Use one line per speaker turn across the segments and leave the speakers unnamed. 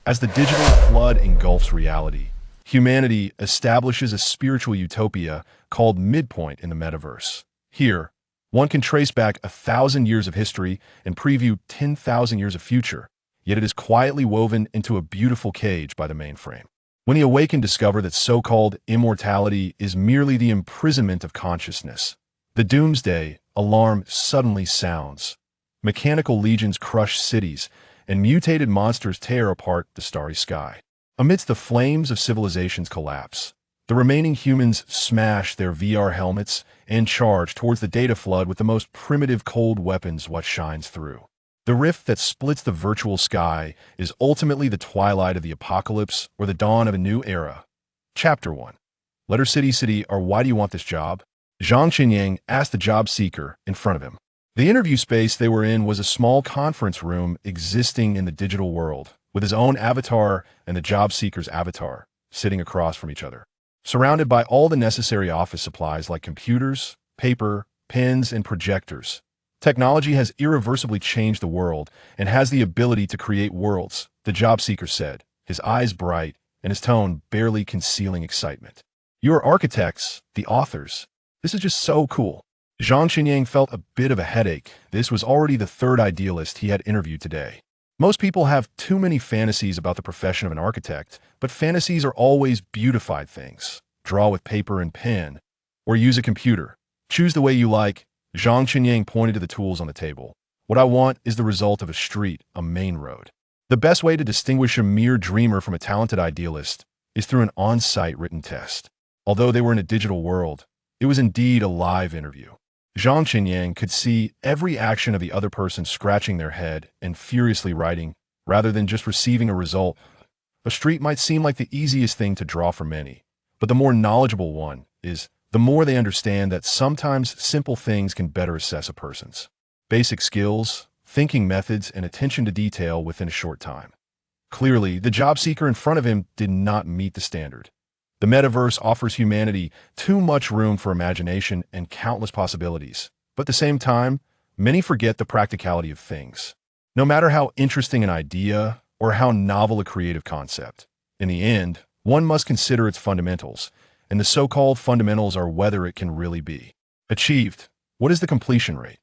As the digital flood engulfs reality, humanity establishes a spiritual utopia called midpoint in the metaverse. Here, one can trace back 1,000 years of history and preview 10,000 years of future, yet it is quietly woven into a beautiful cage by the mainframe. When he awake and discover that so-called immortality is merely the imprisonment of consciousness, the doomsday alarm suddenly sounds. Mechanical legions crush cities, and mutated monsters tear apart the starry sky. Amidst the flames of civilization's collapse, the remaining humans smash their VR helmets and charge towards the data flood with the most primitive cold weapons what shines through. The rift that splits the virtual sky is ultimately the twilight of the apocalypse or the dawn of a new era. Chapter 1. Letter City, or why do you want this job? Zhang Qinyang asked the job seeker in front of him. The interview space they were in was a small conference room existing in the digital world, with his own avatar and the job seeker's avatar sitting across from each other. Surrounded by all the necessary office supplies like computers, paper, pens, and projectors, technology has irreversibly changed the world and has the ability to create worlds, the job seeker said, his eyes bright and his tone barely concealing excitement. You are architects, the authors. This is just so cool. Zhang Qinyang felt a bit of a headache. This was already the third idealist he had interviewed today. Most people have too many fantasies about the profession of an architect, but fantasies are always beautified things. Draw with paper and pen, or use a computer. Choose the way you like. Zhang Qinyang pointed to the tools on the table. What I want is the result of a street, a main road. The best way to distinguish a mere dreamer from a talented idealist is through an on-site written test. Although they were in a digital world, it was indeed a live interview. Zhang Qinyang could see every action of the other person scratching their head and furiously writing, rather than just receiving a result. A street might seem like the easiest thing to draw for many, but the more knowledgeable one is, the more they understand that sometimes simple things can better assess a person's basic skills, thinking methods, and attention to detail within a short time. Clearly, the job seeker in front of him did not meet the standard. The metaverse offers humanity too much room for imagination and countless possibilities. But at the same time, many forget the practicality of things. No matter how interesting an idea or how novel a creative concept, in the end, one must consider its fundamentals, and the so-called fundamentals are whether it can really be achieved. What is the completion rate?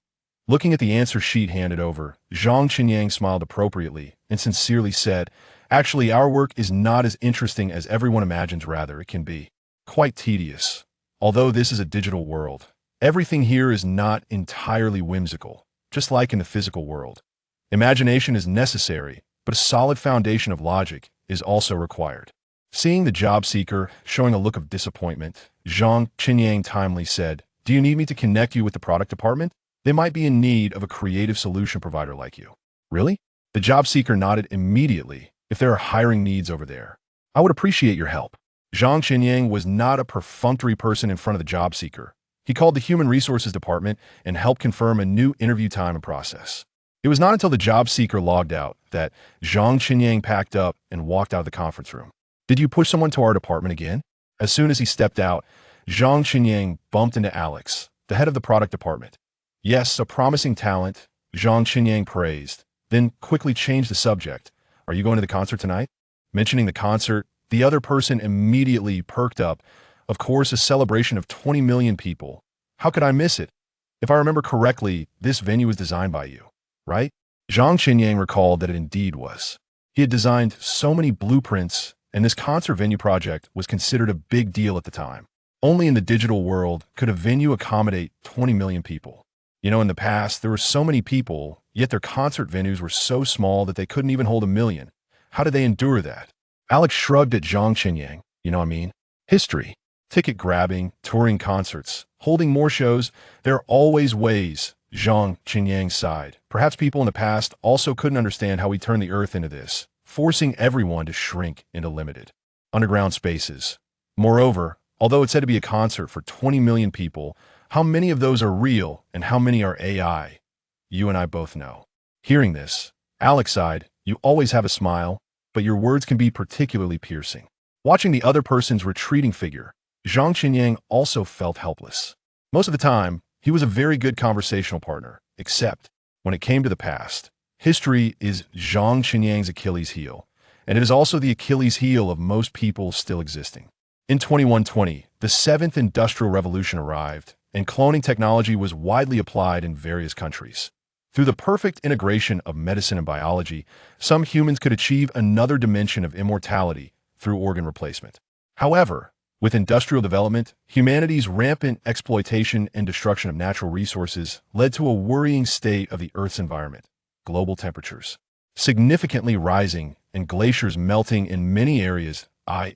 Looking at the answer sheet handed over, Zhang Qinyang smiled appropriately and sincerely said, "Actually, our work is not as interesting as everyone imagines. Rather, it can be quite tedious. Although this is a digital world, everything here is not entirely whimsical, just like in the physical world. Imagination is necessary, but a solid foundation of logic is also required." Seeing the job seeker showing a look of disappointment, Zhang Qinyang timely said, "Do you need me to connect you with the product department? They might be in need of a creative solution provider like you." "Really?" The job seeker nodded immediately. "If there are hiring needs over there, I would appreciate your help." Zhang Qinyang was not a perfunctory person in front of the job seeker. He called the human resources department and helped confirm a new interview time and process. It was not until the job seeker logged out that Zhang Qinyang packed up and walked out of the conference room. "Did you push someone to our department again?" As soon as he stepped out, Zhang Qinyang bumped into Alex, the head of the product department. "Yes, a promising talent," Zhang Qinyang praised, then quickly changed the subject. "Are you going to the concert tonight?" Mentioning the concert, the other person immediately perked up. "Of course, a celebration of 20 million people. How could I miss it? If I remember correctly, this venue was designed by you, right?" Zhang Qinyang recalled that it indeed was. He had designed so many blueprints, and this concert venue project was considered a big deal at the time. Only in the digital world could a venue accommodate 20 million people. You know, in the past, there were so many people, yet their concert venues were so small that they couldn't even hold 1 million. How did they endure that? Alex shrugged at Zhang Qinyang. "You know what I mean? History. Ticket grabbing, touring concerts, holding more shows. There are always ways." Zhang Qinyang sighed. "Perhaps people in the past also couldn't understand how we turned the earth into this, forcing everyone to shrink into limited underground spaces. Moreover, although it's said to be a concert for 20 million people, how many of those are real and how many are AI? You and I both know." Hearing this, Alex sighed. "You always have a smile, but your words can be particularly piercing." Watching the other person's retreating figure, Zhang Qinyang also felt helpless. Most of the time, he was a very good conversational partner, except when it came to the past. History is Zhang Qinyang's Achilles heel, and it is also the Achilles heel of most people still existing. In 2120, the seventh industrial revolution arrived, and cloning technology was widely applied in various countries. Through the perfect integration of medicine and biology, some humans could achieve another dimension of immortality through organ replacement. However, with industrial development, humanity's rampant exploitation and destruction of natural resources led to a worrying state of the Earth's environment. Global temperatures significantly rising and glaciers melting in many areas.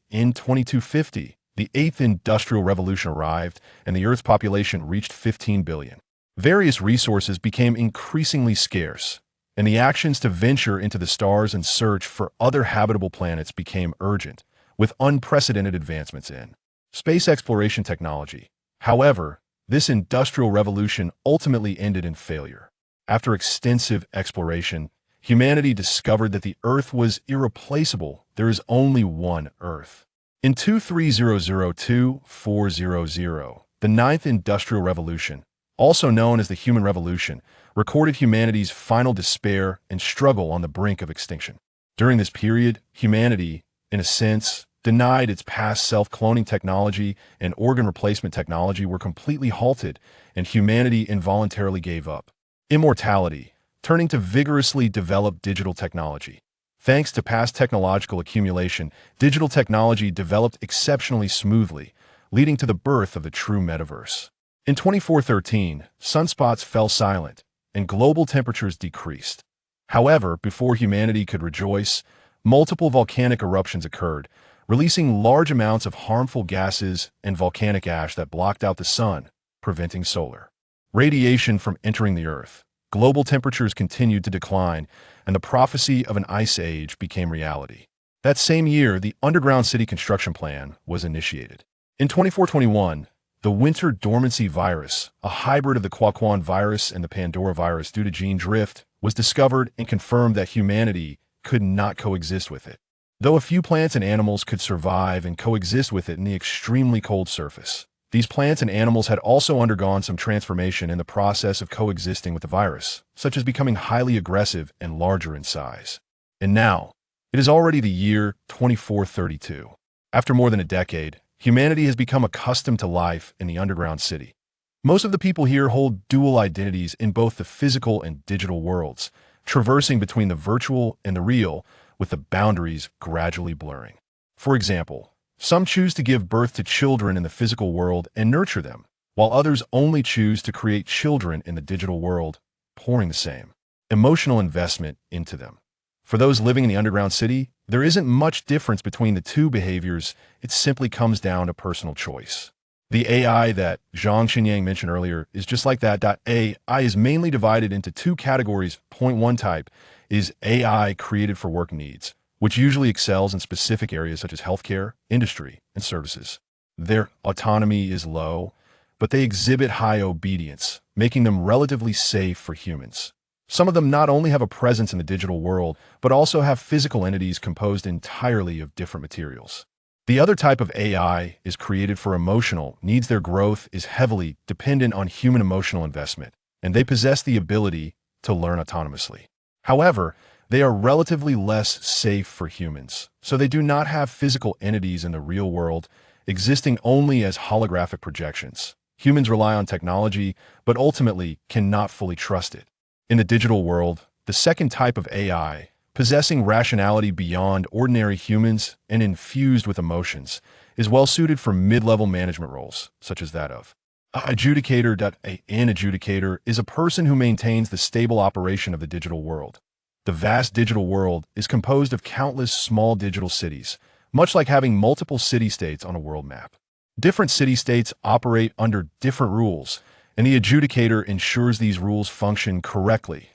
In 2250, the eighth industrial revolution arrived and the Earth's population reached 15 billion. Various resources became increasingly scarce, and the actions to venture into the stars and search for other habitable planets became urgent, with unprecedented advancements in space exploration technology. However, this industrial revolution ultimately ended in failure. After extensive exploration, humanity discovered that the Earth was irreplaceable. There is only one Earth. In 2300-2400, the ninth industrial revolution, also known as the Human Revolution, recorded humanity's final despair and struggle on the brink of extinction. During this period, humanity, in a sense, denied its past self-cloning technology and organ replacement technology were completely halted, and humanity involuntarily gave up immortality, turning to vigorously develop digital technology. Thanks to past technological accumulation, digital technology developed exceptionally smoothly, leading to the birth of the true metaverse. In 2413, sunspots fell silent, and global temperatures decreased. However, before humanity could rejoice, multiple volcanic eruptions occurred, releasing large amounts of harmful gases and volcanic ash that blocked out the sun, preventing solar radiation from entering the Earth. Global temperatures continued to decline, and the prophecy of an ice age became reality. That same year, the underground city construction plan was initiated. In 2421, the winter dormancy virus, a hybrid of the Quaquan virus and the Pandora virus due to gene drift, was discovered and confirmed that humanity could not coexist with it. Though a few plants and animals could survive and coexist with it in the extremely cold surface, these plants and animals had also undergone some transformation in the process of coexisting with the virus, such as becoming highly aggressive and larger in size. And now, it is already the year 2432. After more than a decade, humanity has become accustomed to life in the underground city. Most of the people here hold dual identities in both the physical and digital worlds, traversing between the virtual and the real, with the boundaries gradually blurring. For example, some choose to give birth to children in the physical world and nurture them, while others only choose to create children in the digital world, pouring the same emotional investment into them. For those living in the underground city, there isn't much difference between the two behaviors. It simply comes down to personal choice. The AI that Zhang Xinyang mentioned earlier is just like that. AI is mainly divided into two categories. Point one type is AI created for work needs, which usually excels in specific areas such as healthcare, industry, and services. Their autonomy is low, but they exhibit high obedience, making them relatively safe for humans. Some of them not only have a presence in the digital world, but also have physical entities composed entirely of different materials. The other type of AI is created for emotional needs. Their growth is heavily dependent on human emotional investment, and they possess the ability to learn autonomously. However, they are relatively less safe for humans, so they do not have physical entities in the real world, existing only as holographic projections. Humans rely on technology, but ultimately cannot fully trust it. In the digital world, the second type of AI, possessing rationality beyond ordinary humans and infused with emotions, is well suited for mid-level management roles, such as that of adjudicator. An adjudicator is a person who maintains the stable operation of the digital world. The vast digital world is composed of countless small digital cities, much like having multiple city-states on a world map. Different city-states operate under different rules, and the adjudicator ensures these rules function correctly.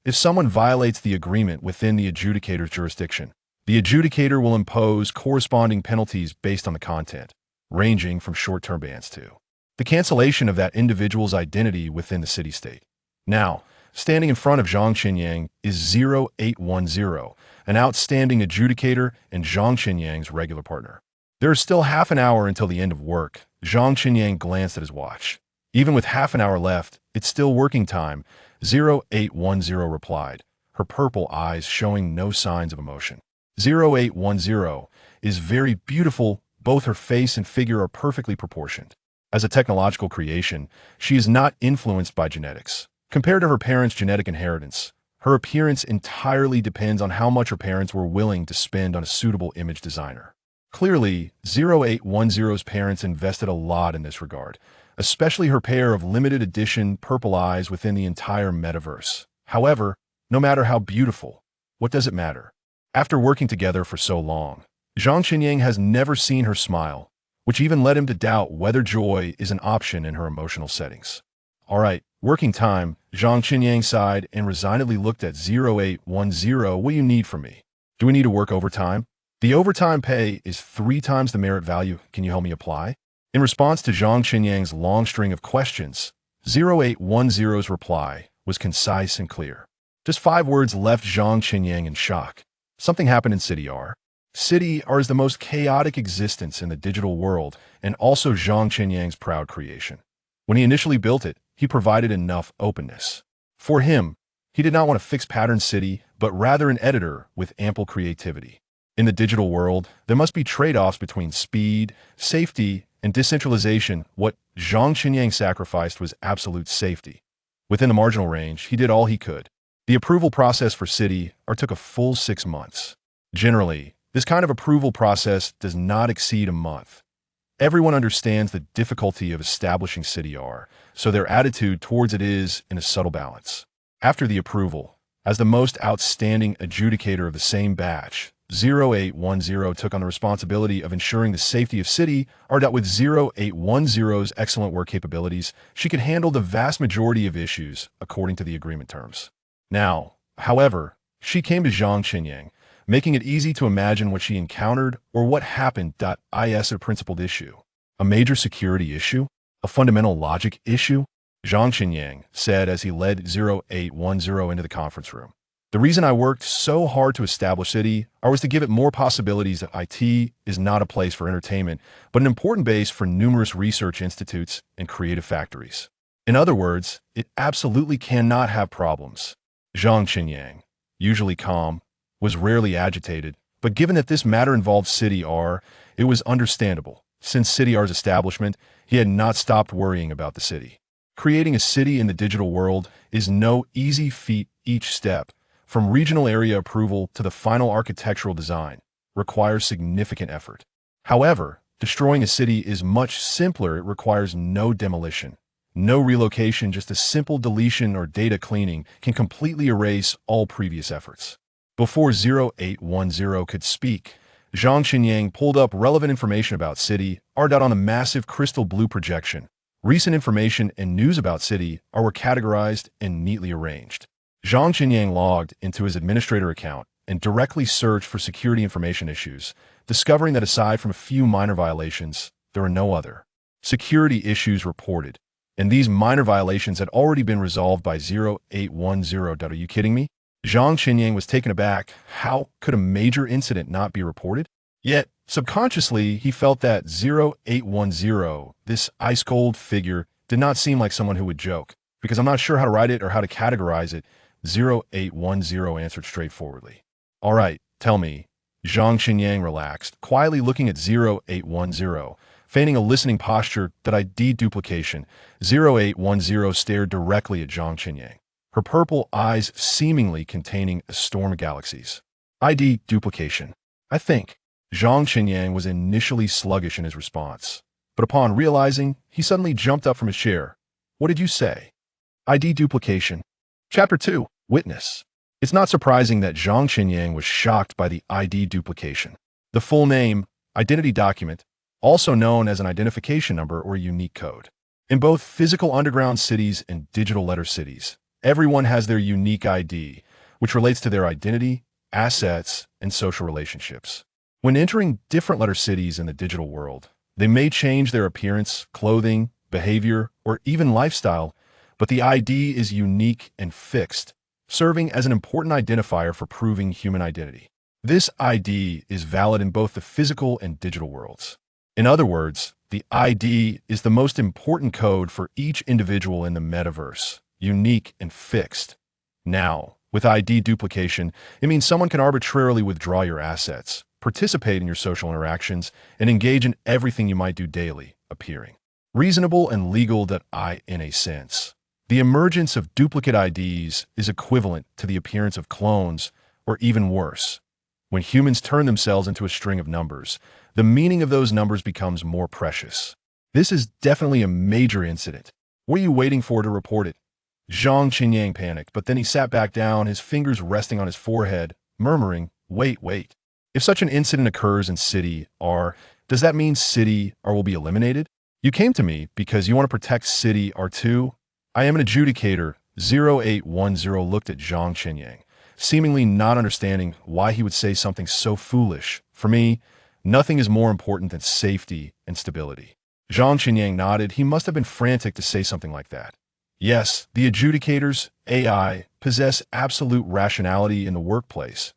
If someone violates the agreement within the adjudicator's jurisdiction, the adjudicator will impose corresponding penalties based on the content, ranging from short-term bans to the cancellation of that individual's identity within the city-state. Now, standing in front of Zhang Xinyang is 0810, an outstanding adjudicator and Zhang Xinyang's regular partner. There is still half an hour until the end of work. Zhang Xinyang glanced at his watch. Even with half an hour left, it's still working time, 0810 replied, her purple eyes showing no signs of emotion. 0810 is very beautiful. Both her face and figure are perfectly proportioned. As a technological creation, she is not influenced by genetics. Compared to her parents' genetic inheritance, her appearance entirely depends on how much her parents were willing to spend on a suitable image designer. Clearly, 0810's parents invested a lot in this regard, especially her pair of limited edition purple eyes within the entire metaverse. However, no matter how beautiful, what does it matter? After working together for so long, Zhang Qinyang has never seen her smile, which even led him to doubt whether joy is an option in her emotional settings. All right, working time, Zhang Qinyang sighed and resignedly looked at 0810. What do you need from me? Do we need to work overtime? The overtime pay is 3 times the merit value. Can you help me apply? In response to Zhang Qinyang's long string of questions, 0810's reply was concise and clear. Just 5 words left Zhang Qinyang in shock. Something happened in City R. City R is the most chaotic existence in the digital world and also Zhang Qinyang's proud creation. When he initially built it, he provided enough openness. For him, he did not want a fixed pattern city, but rather an editor with ample creativity. In the digital world, there must be trade-offs between speed, safety, and decentralization. What Zhang Qinyang sacrificed was absolute safety. Within the marginal range, he did all he could. The approval process for City R took a full 6 months. Generally, this kind of approval process does not exceed a month. Everyone understands the difficulty of establishing City R, so their attitude towards it is in a subtle balance. After the approval, as the most outstanding adjudicator of the same batch, 0810 took on the responsibility of ensuring the safety of City R. With 0810's excellent work capabilities, she could handle the vast majority of issues according to the agreement terms. Now, however, she came to Zhang Qinyang, making it easy to imagine what she encountered or what happened. Is a principled issue, a major security issue, a fundamental logic issue, Zhang Qinyang said as he led 0810 into the conference room. The reason I worked so hard to establish City R was to give it more possibilities. That IT is not a place for entertainment, but an important base for numerous research institutes and creative factories. In other words, it absolutely cannot have problems. Zhang Qinyang, usually calm, was rarely agitated, but given that this matter involved City R, it was understandable. Since City R's establishment, he had not stopped worrying about the city. Creating a city in the digital world is no easy feat. Each step, from regional area approval to the final architectural design, requires significant effort. However, destroying a city is much simpler. It requires no demolition, no relocation. Just a simple deletion or data cleaning can completely erase all previous efforts. Before 0810 could speak, Zhang Qinyang pulled up relevant information about City R. On a massive crystal blue projection. Recent information and news about City R were categorized and neatly arranged. Zhang Qinyang logged into his administrator account and directly searched for security information issues, discovering that aside from a few minor violations, there were no other security issues reported, and these minor violations had already been resolved by 0810. Are you kidding me? Zhang Qinyang was taken aback. How could a major incident not be reported? Yet, subconsciously, he felt that 0810, this ice-cold figure, did not seem like someone who would joke. Because I'm not sure how to write it or how to categorize it, 0810 answered straightforwardly. All right, tell me. Zhang Qinyang relaxed, quietly looking at 0810, feigning a listening posture. ID duplication. 0810 stared directly at Zhang Qinyang, her purple eyes seemingly containing a storm of galaxies. ID duplication. I think. Zhang Qinyang was initially sluggish in his response, but upon realizing, he suddenly jumped up from his chair. What did you say? ID duplication. Chapter 2. Witness. It's not surprising that Zhang Qinyang was shocked by the ID duplication. The full name, identity document, also known as an identification number or unique code. In both physical underground cities and digital letter cities, everyone has their unique ID, which relates to their identity, assets, and social relationships. When entering different letter cities in the digital world, they may change their appearance, clothing, behavior, or even lifestyle, but the ID is unique and fixed, serving as an important identifier for proving human identity. This ID is valid in both the physical and digital worlds. In other words, the ID is the most important code for each individual in the metaverse, unique and fixed. Now, With ID duplication, it means someone can arbitrarily withdraw your assets, participate in your social interactions, and engage in everything you might do daily, appearing reasonable and legal in a sense. The emergence of duplicate IDs is equivalent to the appearance of clones, or even worse. When humans turn themselves into a string of numbers, the meaning of those numbers becomes more precious. This is definitely a major incident. What are you waiting for to report it? Zhang Qinyang panicked, but then he sat back down, his fingers resting on his forehead, murmuring, wait. If such an incident occurs in City R, does that mean City R will be eliminated? You came to me because you want to protect City R2? I am an adjudicator. 0810 looked at Zhang Qinyang, seemingly not understanding why he would say something so foolish. For me, nothing is more important than safety and stability. Zhang Qinyang nodded. He must have been frantic to say something like that. Yes, the adjudicators, AI, possess absolute rationality in the workplace.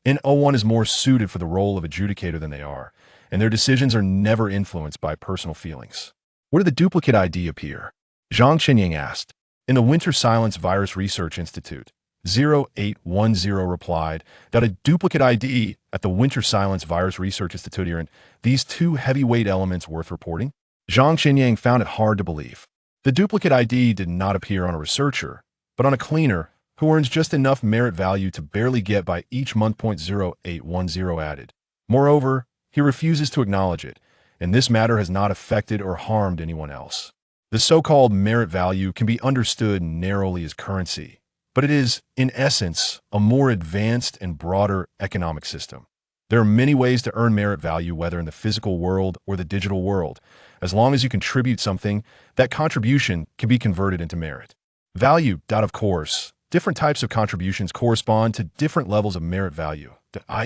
N01 is more suited for the role of adjudicator than they are, and their decisions are never influenced by personal feelings. Where did the duplicate ID appear? Zhang Qinyang asked. In the Winter Silence Virus Research Institute. 0810 replied that a duplicate ID at the Winter Silence Virus Research Institute aren't these two heavyweight elements worth reporting? Zhang Qinyang found it hard to believe. The duplicate ID did not appear on a researcher, but on a cleaner who earns just enough merit value to barely get by each month. 0810 added. Moreover, he refuses to acknowledge it, and this matter has not affected or harmed anyone else. The so-called merit value can be understood narrowly as currency, but it is, in essence, a more advanced and broader economic system. There are many ways to earn merit value, whether in the physical world or the digital world. As long as you contribute something, that contribution can be converted into merit value. Of course, different types of contributions correspond to different levels of merit value.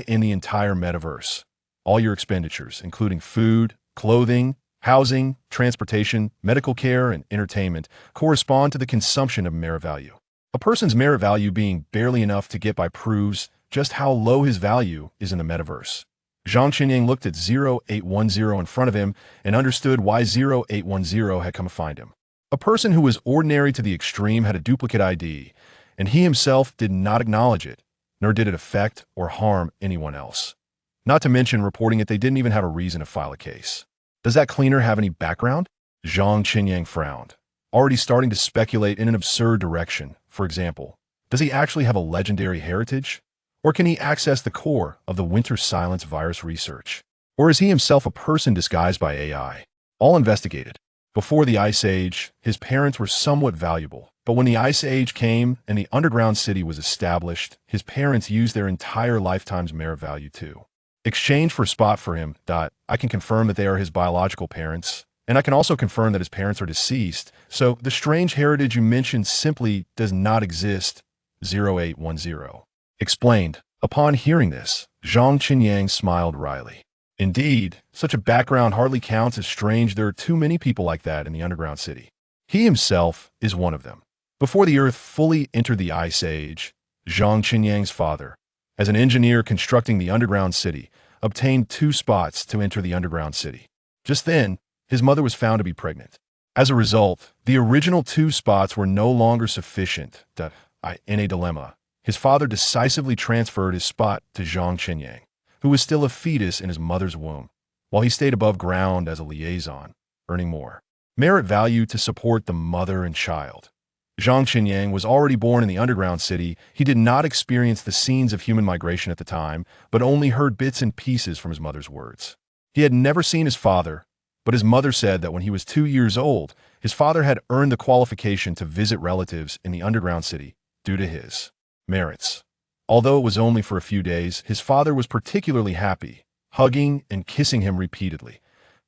In the entire metaverse, all your expenditures, including food, clothing, housing, transportation, medical care, and entertainment, correspond to the consumption of merit value. A person's merit value being barely enough to get by proves just how low his value is in the metaverse. Zhang Qinyang looked at 0810 in front of him and understood why 0810 had come to find him. A person who was ordinary to the extreme had a duplicate ID, and he himself did not acknowledge it, nor did it affect or harm anyone else. Not to mention reporting it, they didn't even have a reason to file a case. Does that cleaner have any background? Zhang Qinyang frowned, already starting to speculate in an absurd direction. For example, does he actually have a legendary heritage? Or can he access the core of the Winter Silence virus research? Or is he himself a person disguised by AI? All investigated. Before the Ice Age, his parents were somewhat valuable. But when the Ice Age came and the underground city was established, his parents used their entire lifetime's merit value to exchange for a spot for him. I can confirm that they are his biological parents, and I can also confirm that his parents are deceased, so the strange heritage you mentioned simply does not exist. 0810 explained. Upon hearing this, Zhang Qinyang smiled wryly. Indeed, such a background hardly counts as strange. There are too many people like that in the underground city. He himself is one of them. Before the Earth fully entered the Ice Age, Zhang Qinyang's father, as an engineer constructing the underground city, obtained 2 spots to enter the underground city. Just then, his mother was found to be pregnant. As a result, the original 2 spots were no longer sufficient. In a dilemma, his father decisively transferred his spot to Zhang Qinyang, who was still a fetus in his mother's womb, while he stayed above ground as a liaison, earning more merit value to support the mother and child. Zhang Qinyang was already born in the underground city. He did not experience the scenes of human migration at the time, but only heard bits and pieces from his mother's words. He had never seen his father, but his mother said that when he was 2 years old, his father had earned the qualification to visit relatives in the underground city due to his merits. Although it was only for a few days, his father was particularly happy, hugging and kissing him repeatedly.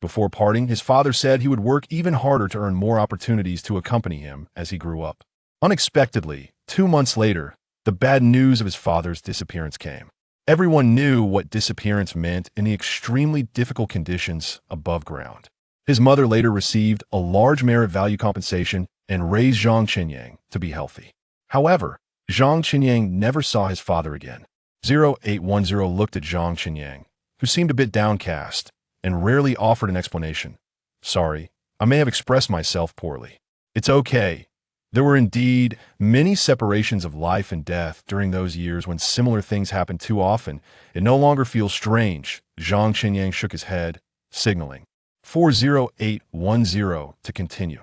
Before parting, his father said he would work even harder to earn more opportunities to accompany him as he grew up. Unexpectedly, 2 months later, the bad news of his father's disappearance came. Everyone knew what disappearance meant in the extremely difficult conditions above ground. His mother later received a large merit value compensation and raised Zhang Qinyang to be healthy. However, Zhang Qinyang never saw his father again. 0810 looked at Zhang Qinyang, who seemed a bit downcast, and rarely offered an explanation. Sorry, I may have expressed myself poorly. It's okay. There were indeed many separations of life and death during those years when similar things happened too often. It no longer feels strange. Zhang Qinyang shook his head, signaling 40810 to continue.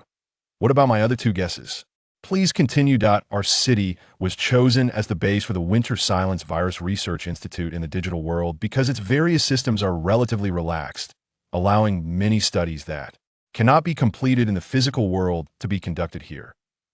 What about my other two guesses? Please continue. Our city was chosen as the base for the Winter Silence Virus Research Institute in the digital world because its various systems are relatively relaxed, allowing many studies that cannot be completed in the physical world to be conducted here.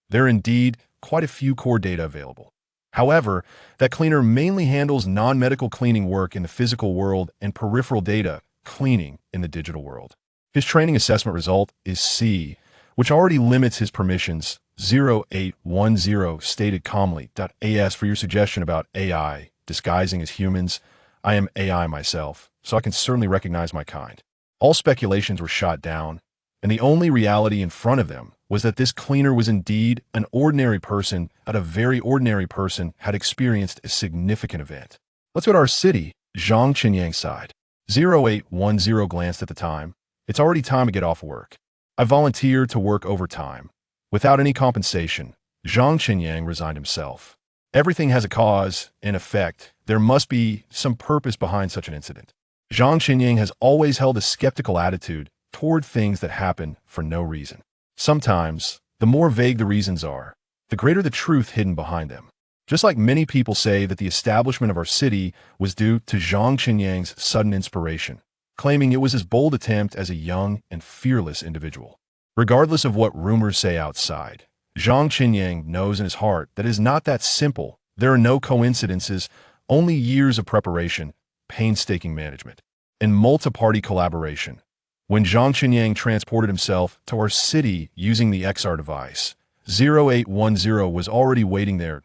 There are indeed quite a few core data available. However, that cleaner mainly handles non-medical cleaning work in the physical world and peripheral data cleaning in the digital world. His training assessment result is C, which already limits his permissions. 0810 stated calmly. As for your suggestion about AI disguising as humans, I am AI myself, so I can certainly recognize my kind. All speculations were shot down, and the only reality in front of them was that this cleaner was indeed an ordinary person, but a very ordinary person had experienced a significant event. Let's go to our city, Zhang Qinyang sighed. 0810 glanced at the time. It's already time to get off work. I volunteered to work overtime. Without any compensation, Zhang Qinyang resigned himself. Everything has a cause and effect. There must be some purpose behind such an incident. Zhang Qinyang has always held a skeptical attitude toward things that happen for no reason. Sometimes, the more vague the reasons are, the greater the truth hidden behind them. Just like many people say that the establishment of our city was due to Zhang Qinyang's sudden inspiration, claiming it was his bold attempt as a young and fearless individual. Regardless of what rumors say outside, Zhang Qinyang knows in his heart that it is not that simple. There are no coincidences, only years of preparation, painstaking management, and multi-party collaboration. When Zhang Qinyang transported himself to our city using the XR device, 0810 was already waiting there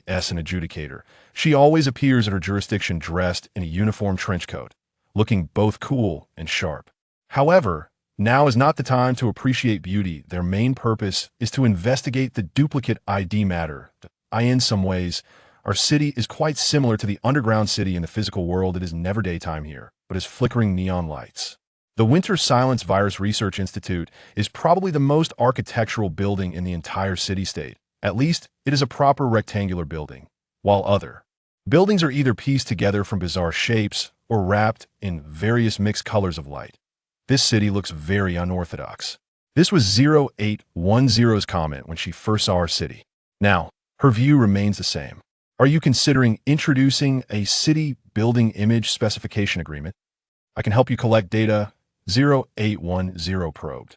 as an adjudicator. She always appears at her jurisdiction dressed in a uniform trench coat, looking both cool and sharp. However, now is not the time to appreciate beauty. Their main purpose is to investigate the duplicate ID matter. In some ways, our city is quite similar to the underground city in the physical world. It is never daytime here, but is flickering neon lights. The Winter Silence Virus Research Institute is probably the most architectural building in the entire city-state. At least, it is a proper rectangular building, while other buildings are either pieced together from bizarre shapes or wrapped in various mixed colors of light. This city looks very unorthodox. This was 0810's comment when she first saw our city. Now, her view remains the same. Are you considering introducing a city building image specification agreement? I can help you collect data. 0810 probed.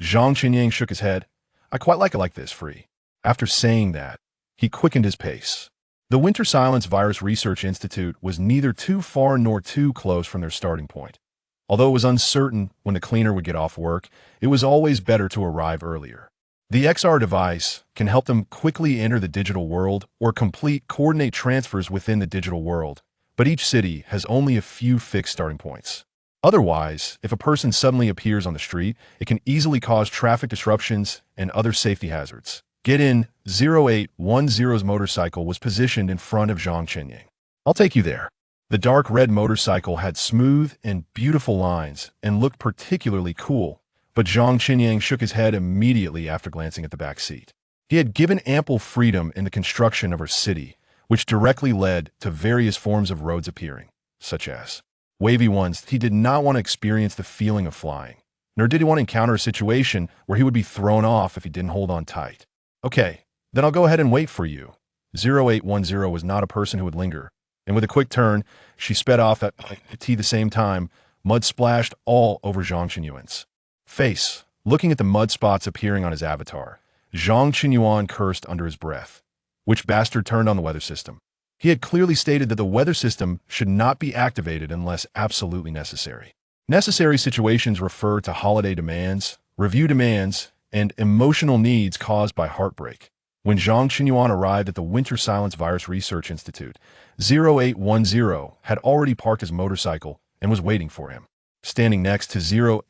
Zhang Qinyang shook his head. I quite like it like this, Free. After saying that, he quickened his pace. The Winter Silence Virus Research Institute was neither too far nor too close from their starting point. Although it was uncertain when the cleaner would get off work, it was always better to arrive earlier. The XR device can help them quickly enter the digital world or complete coordinate transfers within the digital world, but each city has only a few fixed starting points. Otherwise, if a person suddenly appears on the street, it can easily cause traffic disruptions and other safety hazards. Get in. 0810's motorcycle was positioned in front of Zhang Qinyang. I'll take you there. The dark red motorcycle had smooth and beautiful lines and looked particularly cool, but Zhang Qinyang shook his head immediately after glancing at the back seat. He had given ample freedom in the construction of her city, which directly led to various forms of roads appearing, such as wavy ones. He did not want to experience the feeling of flying, nor did he want to encounter a situation where he would be thrown off if he didn't hold on tight. Okay, then I'll go ahead and wait for you. 0810 was not a person who would linger, and with a quick turn, she sped off at the same time. Mud splashed all over Zhang Qinyuan's face. Looking at the mud spots appearing on his avatar, Zhang Qinyuan cursed under his breath. Which bastard turned on the weather system? He had clearly stated that the weather system should not be activated unless absolutely necessary. Necessary situations refer to holiday demands, review demands, and emotional needs caused by heartbreak. When Zhang Qinyuan arrived at the Winter Silence Virus Research Institute, 0810 had already parked his motorcycle and was waiting for him. Standing next to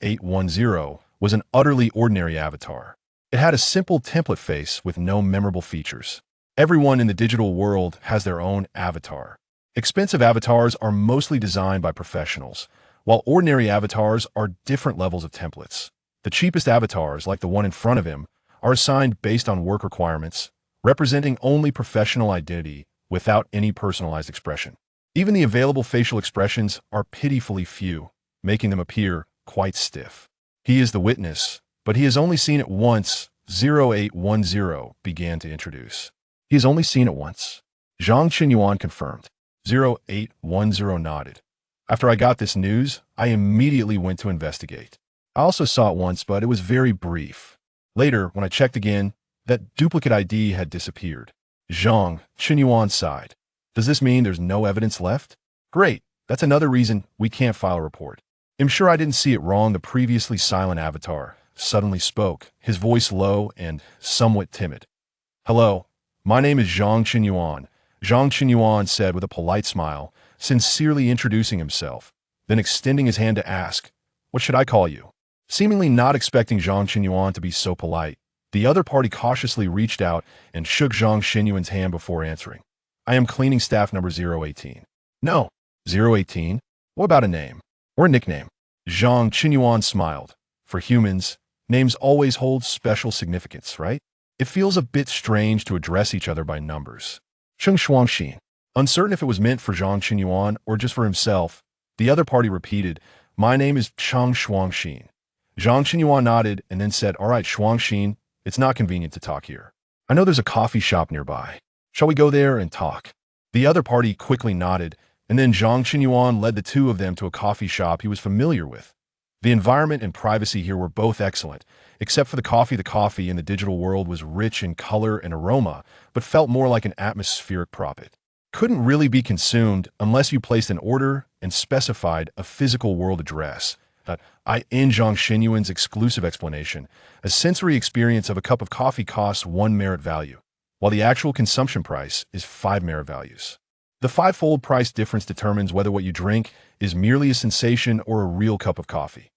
0810 was an utterly ordinary avatar. It had a simple template face with no memorable features. Everyone in the digital world has their own avatar. Expensive avatars are mostly designed by professionals, while ordinary avatars are different levels of templates. The cheapest avatars, like the one in front of him, are assigned based on work requirements, representing only professional identity without any personalized expression. Even the available facial expressions are pitifully few, making them appear quite stiff. He is the witness, but he has only seen it once, 0810 began to introduce. He has only seen it once. Zhang Qinyuan confirmed. 0810 nodded. After I got this news, I immediately went to investigate. I also saw it once, but it was very brief. Later, when I checked again, that duplicate ID had disappeared. Zhang Qinyuan sighed. Does this mean there's no evidence left? Great. That's another reason we can't file a report. I'm sure I didn't see it wrong. The previously silent avatar suddenly spoke, his voice low and somewhat timid. Hello, my name is Zhang Qinyuan. Zhang Qinyuan said with a polite smile, sincerely introducing himself, then extending his hand to ask, what should I call you? Seemingly not expecting Zhang Qinyuan to be so polite, the other party cautiously reached out and shook Zhang Qinyuan's hand before answering. I am cleaning staff number 018. No, 018? What about a name? Or a nickname? Zhang Qinyuan smiled. For humans, names always hold special significance, right? It feels a bit strange to address each other by numbers. Cheng Shuangxin. Uncertain if it was meant for Zhang Qinyuan or just for himself, the other party repeated, my name is Cheng Shuangxin. Zhang Qinyuan nodded and then said, all right, Shuangxin, it's not convenient to talk here. I know there's a coffee shop nearby. Shall we go there and talk? The other party quickly nodded, and then Zhang Qinyuan led the two of them to a coffee shop he was familiar with. The environment and privacy here were both excellent, except for the coffee. The coffee in the digital world was rich in color and aroma, but felt more like an atmospheric prophet. Couldn't really be consumed unless you placed an order and specified a physical world address. In Zhang Qinyuan's exclusive explanation, a sensory experience of a cup of coffee costs 1 merit value, while the actual consumption price is 5 merit values. The five-fold price difference determines whether what you drink is merely a sensation or a real cup of coffee.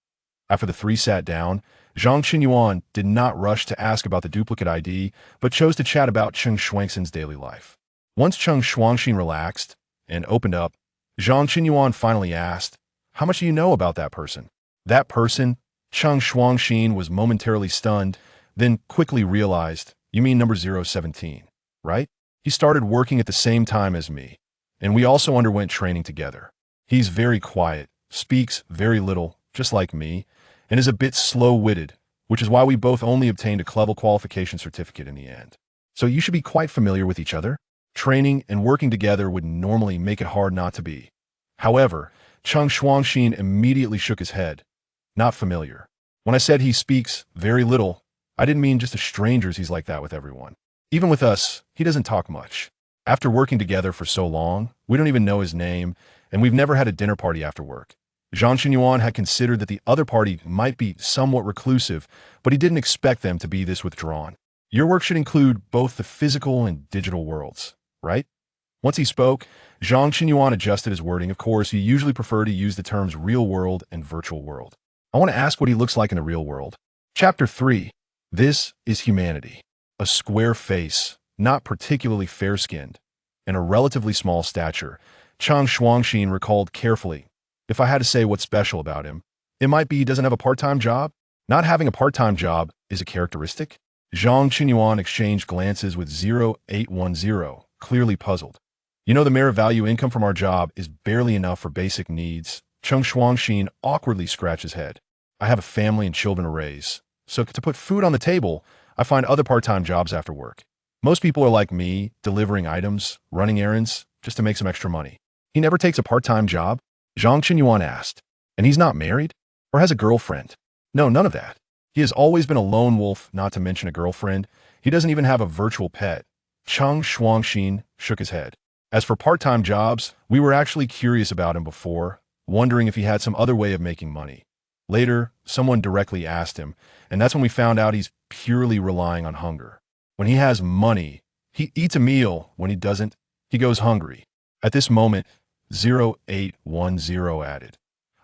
After the three sat down, Zhang Qinyuan did not rush to ask about the duplicate ID, but chose to chat about Cheng Shuangxin's daily life. Once Cheng Shuangxin relaxed and opened up, Zhang Qinyuan finally asked, how much do you know about that person? That person? Cheng Shuangxin was momentarily stunned, then quickly realized, you mean number 017, right? He started working at the same time as me, and we also underwent training together. He's very quiet, speaks very little, just like me, and is a bit slow-witted, which is why we both only obtained a club qualification certificate in the end. So you should be quite familiar with each other. Training and working together would normally make it hard not to be. However, Cheng Shuangxin immediately shook his head. Not familiar. When I said he speaks very little, I didn't mean just to strangers. He's like that with everyone. Even with us, he doesn't talk much. After working together for so long, we don't even know his name, and we've never had a dinner party after work. Zhang Qinyuan had considered that the other party might be somewhat reclusive, but he didn't expect them to be this withdrawn. Your work should include both the physical and digital worlds, right? Once he spoke, Zhang Qinyuan adjusted his wording. Of course, he usually preferred to use the terms real world and virtual world. I want to ask what he looks like in the real world. Chapter 3. This is humanity. A square face, not particularly fair-skinned, and a relatively small stature. Cheng Shuangxin recalled carefully. If I had to say what's special about him, it might be he doesn't have a part-time job. Not having a part-time job is a characteristic. Zhang Qinyuan exchanged glances with 0810, clearly puzzled. You know, the merit value income from our job is barely enough for basic needs. Cheng Shuangxin awkwardly scratched his head. I have a family and children to raise, so to put food on the table, I find other part-time jobs after work. Most people are like me, delivering items, running errands, just to make some extra money. He never takes a part-time job? Zhang Qinyuan asked. And he's not married? Or has a girlfriend? No, none of that. He has always been a lone wolf, not to mention a girlfriend. He doesn't even have a virtual pet. Cheng Shuangxin shook his head. As for part-time jobs, we were actually curious about him before, wondering if he had some other way of making money. Later, someone directly asked him, and that's when we found out he's purely relying on hunger. When he has money, he eats a meal. When he doesn't, he goes hungry. At this moment, 0810 added.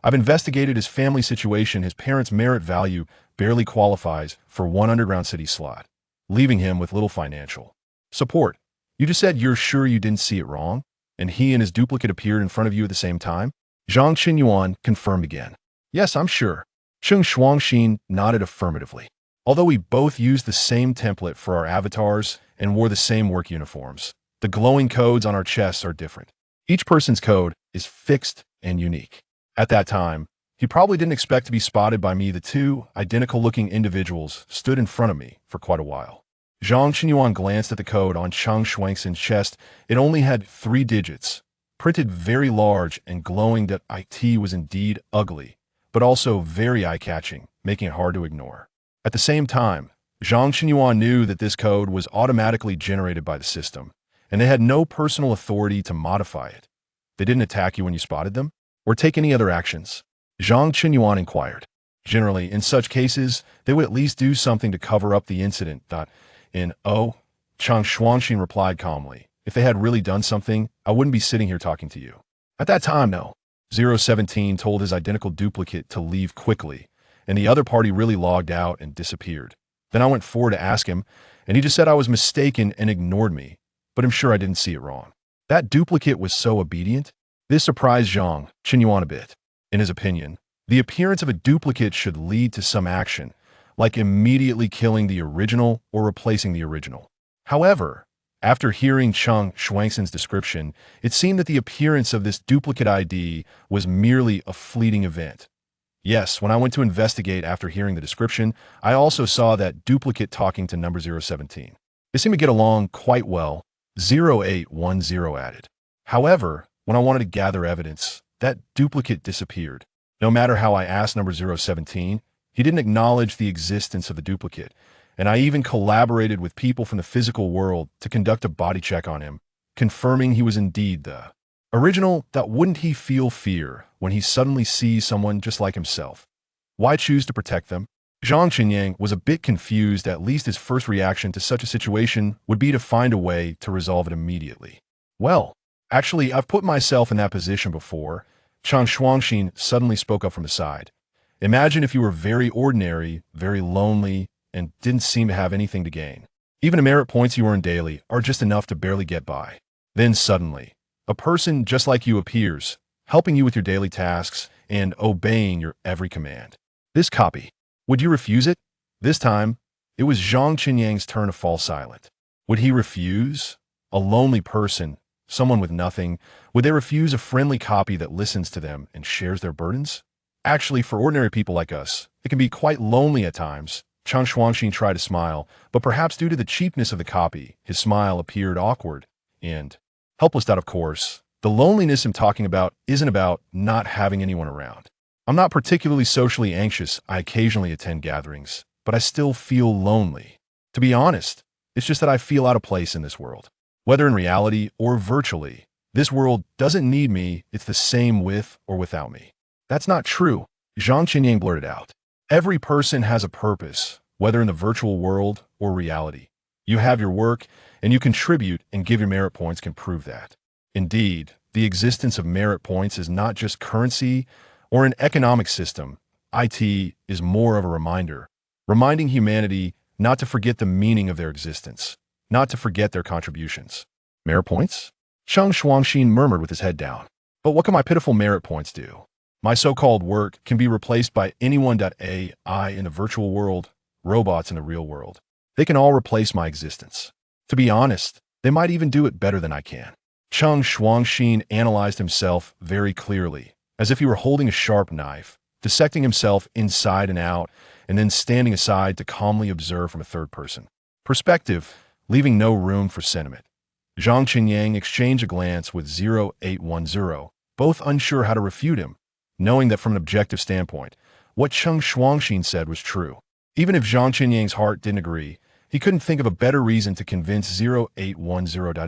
I've investigated his family situation. His parents' merit value barely qualifies for one underground city slot, leaving him with little financial support. You just said you're sure you didn't see it wrong, and he and his duplicate appeared in front of you at the same time? Zhang Qinyuan confirmed again. Yes, I'm sure. Cheng Shuangxin nodded affirmatively. Although we both used the same template for our avatars and wore the same work uniforms, the glowing codes on our chests are different. Each person's code is fixed and unique. At that time, he probably didn't expect to be spotted by me. The two identical-looking individuals stood in front of me for quite a while. Zhang Qinyuan glanced at the code on Chang Shuangxin's chest. It only had 3 digits, printed very large and glowing. That IT was indeed ugly, but also very eye-catching, making it hard to ignore. At the same time, Zhang Qinyuan knew that this code was automatically generated by the system, and they had no personal authority to modify it. They didn't attack you when you spotted them, or take any other actions. Zhang Qinyuan inquired. Generally, in such cases, they would at least do something to cover up the incident. Chang Shuangxin replied calmly. If they had really done something, I wouldn't be sitting here talking to you. At that time, no. 017 told his identical duplicate to leave quickly, and the other party really logged out and disappeared. Then I went forward to ask him, and he just said I was mistaken and ignored me, but I'm sure I didn't see it wrong. That duplicate was so obedient. This surprised Zhang Qinyuan a bit. In his opinion, the appearance of a duplicate should lead to some action, like immediately killing the original or replacing the original. However, after hearing Chang Shuangxin's description, it seemed that the appearance of this duplicate ID was merely a fleeting event. Yes, when I went to investigate after hearing the description, I also saw that duplicate talking to number 017. They seemed to get along quite well, 0810 added. However, when I wanted to gather evidence, that duplicate disappeared. No matter how I asked number 017, he didn't acknowledge the existence of the duplicate, and I even collaborated with people from the physical world to conduct a body check on him, confirming he was indeed the original. That wouldn't he feel fear when he suddenly sees someone just like himself? Why choose to protect them? Zhang Qinyang was a bit confused. At least his first reaction to such a situation would be to find a way to resolve it immediately. Well, actually, I've put myself in that position before. Chang Shuangxin suddenly spoke up from the side. Imagine if you were very ordinary, very lonely, and didn't seem to have anything to gain. Even the merit points you earn daily are just enough to barely get by. Then suddenly, a person just like you appears, helping you with your daily tasks and obeying your every command. This copy. Would you refuse it? This time, it was Zhang Qinyang's turn to fall silent. Would he refuse? A lonely person, someone with nothing, would they refuse a friendly copy that listens to them and shares their burdens? Actually, for ordinary people like us, it can be quite lonely at times. Chang Shuangxin tried to smile, but perhaps due to the cheapness of the copy, his smile appeared awkward and helpless. Of course, the loneliness I'm talking about isn't about not having anyone around. I'm not particularly socially anxious. I occasionally attend gatherings, but I still feel lonely. To be honest, it's just that I feel out of place in this world. Whether in reality or virtually, this world doesn't need me. It's the same with or without me. That's not true, Zhang Qinyang blurted out. Every person has a purpose, whether in the virtual world or reality. You have your work, and you contribute and give your merit points can prove that. Indeed, the existence of merit points is not just currency or an economic system. IT is more of a reminder, reminding humanity not to forget the meaning of their existence, not to forget their contributions. Merit points? Chang Shuangxin murmured with his head down. But what can my pitiful merit points do? My so-called work can be replaced by anyone. AI in the virtual world, robots in the real world. They can all replace my existence. To be honest, they might even do it better than I can. Chang Shuangxin analyzed himself very clearly, as if he were holding a sharp knife, dissecting himself inside and out, and then standing aside to calmly observe from a third-person perspective, leaving no room for sentiment. Zhang Qinyang exchanged a glance with 0810, both unsure how to refute him, knowing that from an objective standpoint, what Chang Shuangxin said was true. Even if Zhang Qinyang's heart didn't agree, he couldn't think of a better reason to convince 0810.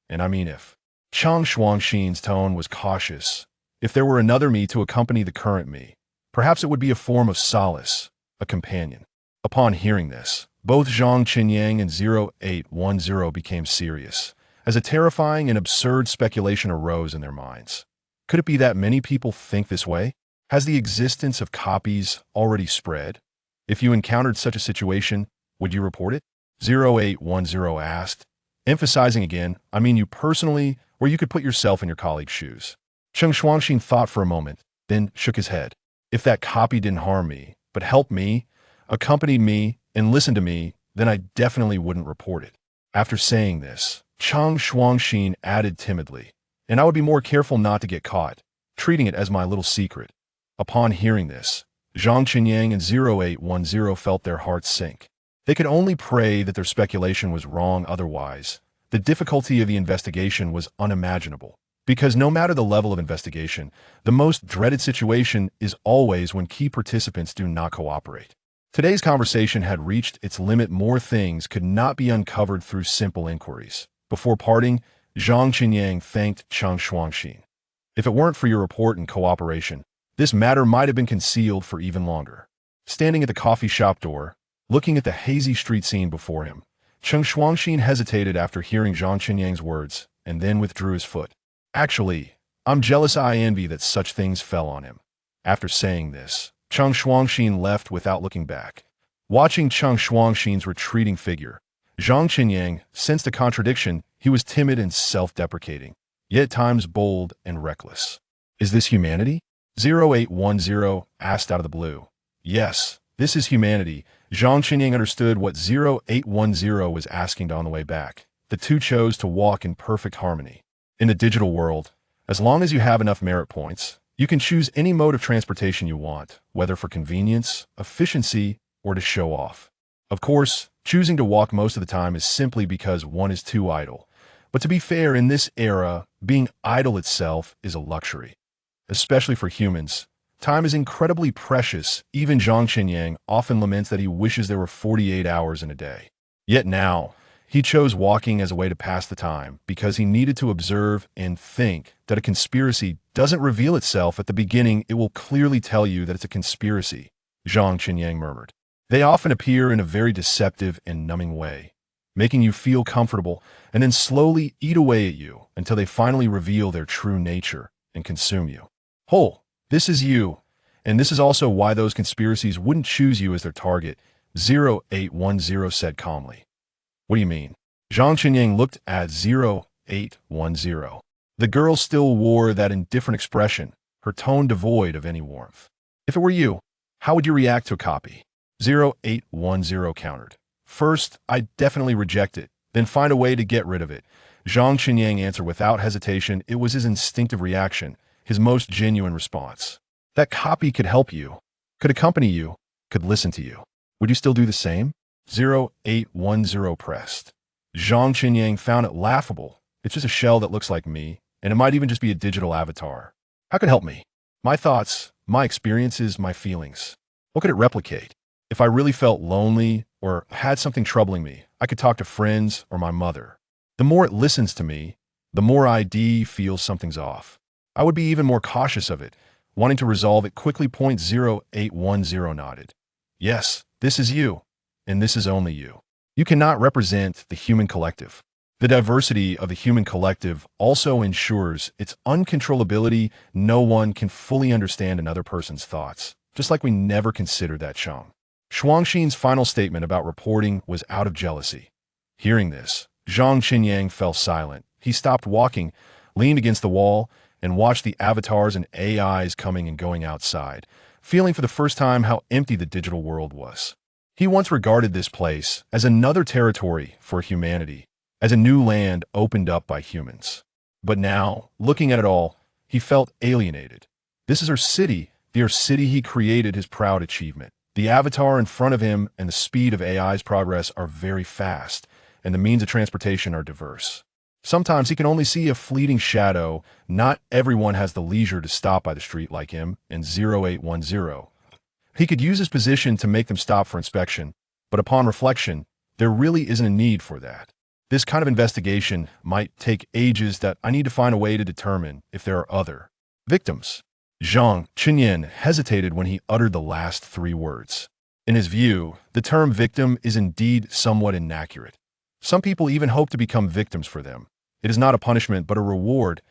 If. Chang Shuangxin's tone was cautious. If there were another me to accompany the current me, perhaps it would be a form of solace, a companion. Upon hearing this, both Zhang Qinyang and 0810 became serious, as a terrifying and absurd speculation arose in their minds. Could it be that many people think this way? Has the existence of copies already spread? If you encountered such a situation, would you report it? 0810 asked, emphasizing again, I mean you personally, or you could put yourself in your colleague's shoes. Chang Shuangxin thought for a moment, then shook his head. If that copy didn't harm me, but helped me, accompanied me, and listened to me, then I definitely wouldn't report it. After saying this, Chang Shuangxin added timidly, and I would be more careful not to get caught, treating it as my little secret. Upon hearing this, Zhang Qinyang and 0810 felt their hearts sink. They could only pray that their speculation was wrong otherwise. The difficulty of the investigation was unimaginable, because no matter the level of investigation, the most dreaded situation is always when key participants do not cooperate. Today's conversation had reached its limit. More things could not be uncovered through simple inquiries. Before parting, Zhang Qinyang thanked Chang Shuangxin. If it weren't for your report and cooperation, this matter might have been concealed for even longer. Standing at the coffee shop door, looking at the hazy street scene before him, Chang Shuangxin hesitated after hearing Zhang Qinyang's words, and then withdrew his foot. Actually, I'm jealous. I envy that such things fell on him. After saying this, Chang Shuangxin left without looking back. Watching Chang Shuangxin's retreating figure, Zhang Qinyang sensed a contradiction. He was timid and self-deprecating, yet at times bold and reckless. Is this humanity? 0810 asked out of the blue. Yes, this is humanity. Zhang Qinyang understood what 0810 was asking on the way back. The two chose to walk in perfect harmony. In the digital world, as long as you have enough merit points, you can choose any mode of transportation you want, whether for convenience, efficiency, or to show off. Of course, choosing to walk most of the time is simply because one is too idle. But to be fair, in this era, being idle itself is a luxury. Especially for humans, time is incredibly precious. Even Zhang Qinyang often laments that he wishes there were 48 hours in a day. Yet now, he chose walking as a way to pass the time because he needed to observe and think. That a conspiracy doesn't reveal itself at the beginning, it will clearly tell you that it's a conspiracy, Zhang Qinyang murmured. They often appear in a very deceptive and numbing way, making you feel comfortable and then slowly eat away at you until they finally reveal their true nature and consume you. Oh, this is you, and this is also why those conspiracies wouldn't choose you as their target, 0810 said calmly. What do you mean? Zhang Qinyang looked at 0810. The girl still wore that indifferent expression, her tone devoid of any warmth. If it were you, how would you react to a copy? 0810 countered. First, I'd definitely reject it, then find a way to get rid of it. Zhang Qinyang answered without hesitation. It was his instinctive reaction, his most genuine response. That copy could help you, could accompany you, could listen to you. Would you still do the same? 0810 pressed. Zhang Qinyang found it laughable. It's just a shell that looks like me, and it might even just be a digital avatar. How could it help me? My thoughts, my experiences, my feelings. What could it replicate? If I really felt lonely or had something troubling me, I could talk to friends or my mother. The more it listens to me, the more ID feels something's off. I would be even more cautious of it, wanting to resolve it quickly. 0810 nodded. Yes, this is you, and this is only you. You cannot represent the human collective. The diversity of the human collective also ensures its uncontrollability. No one can fully understand another person's thoughts, just like we never considered that Chang Shuangxin's final statement about reporting was out of jealousy. Hearing this, Zhang Qinyang fell silent. He stopped walking, leaned against the wall, and watched the avatars and AIs coming and going outside, feeling for the first time how empty the digital world was. He once regarded this place as another territory for humanity, as a new land opened up by humans. But now, looking at it all, he felt alienated. This is our city, the city he created, his proud achievement. The avatar in front of him and the speed of AI's progress are very fast, and the means of transportation are diverse. Sometimes he can only see a fleeting shadow. Not everyone has the leisure to stop by the street like him in 0810. He could use his position to make them stop for inspection, but upon reflection, there really isn't a need for that. This kind of investigation might take ages. That I need to find a way to determine if there are other victims. Zhang Qinyang hesitated when he uttered the last three words. In his view, the term victim is indeed somewhat inaccurate. Some people even hope to become victims for them. It is not a punishment, but a reward.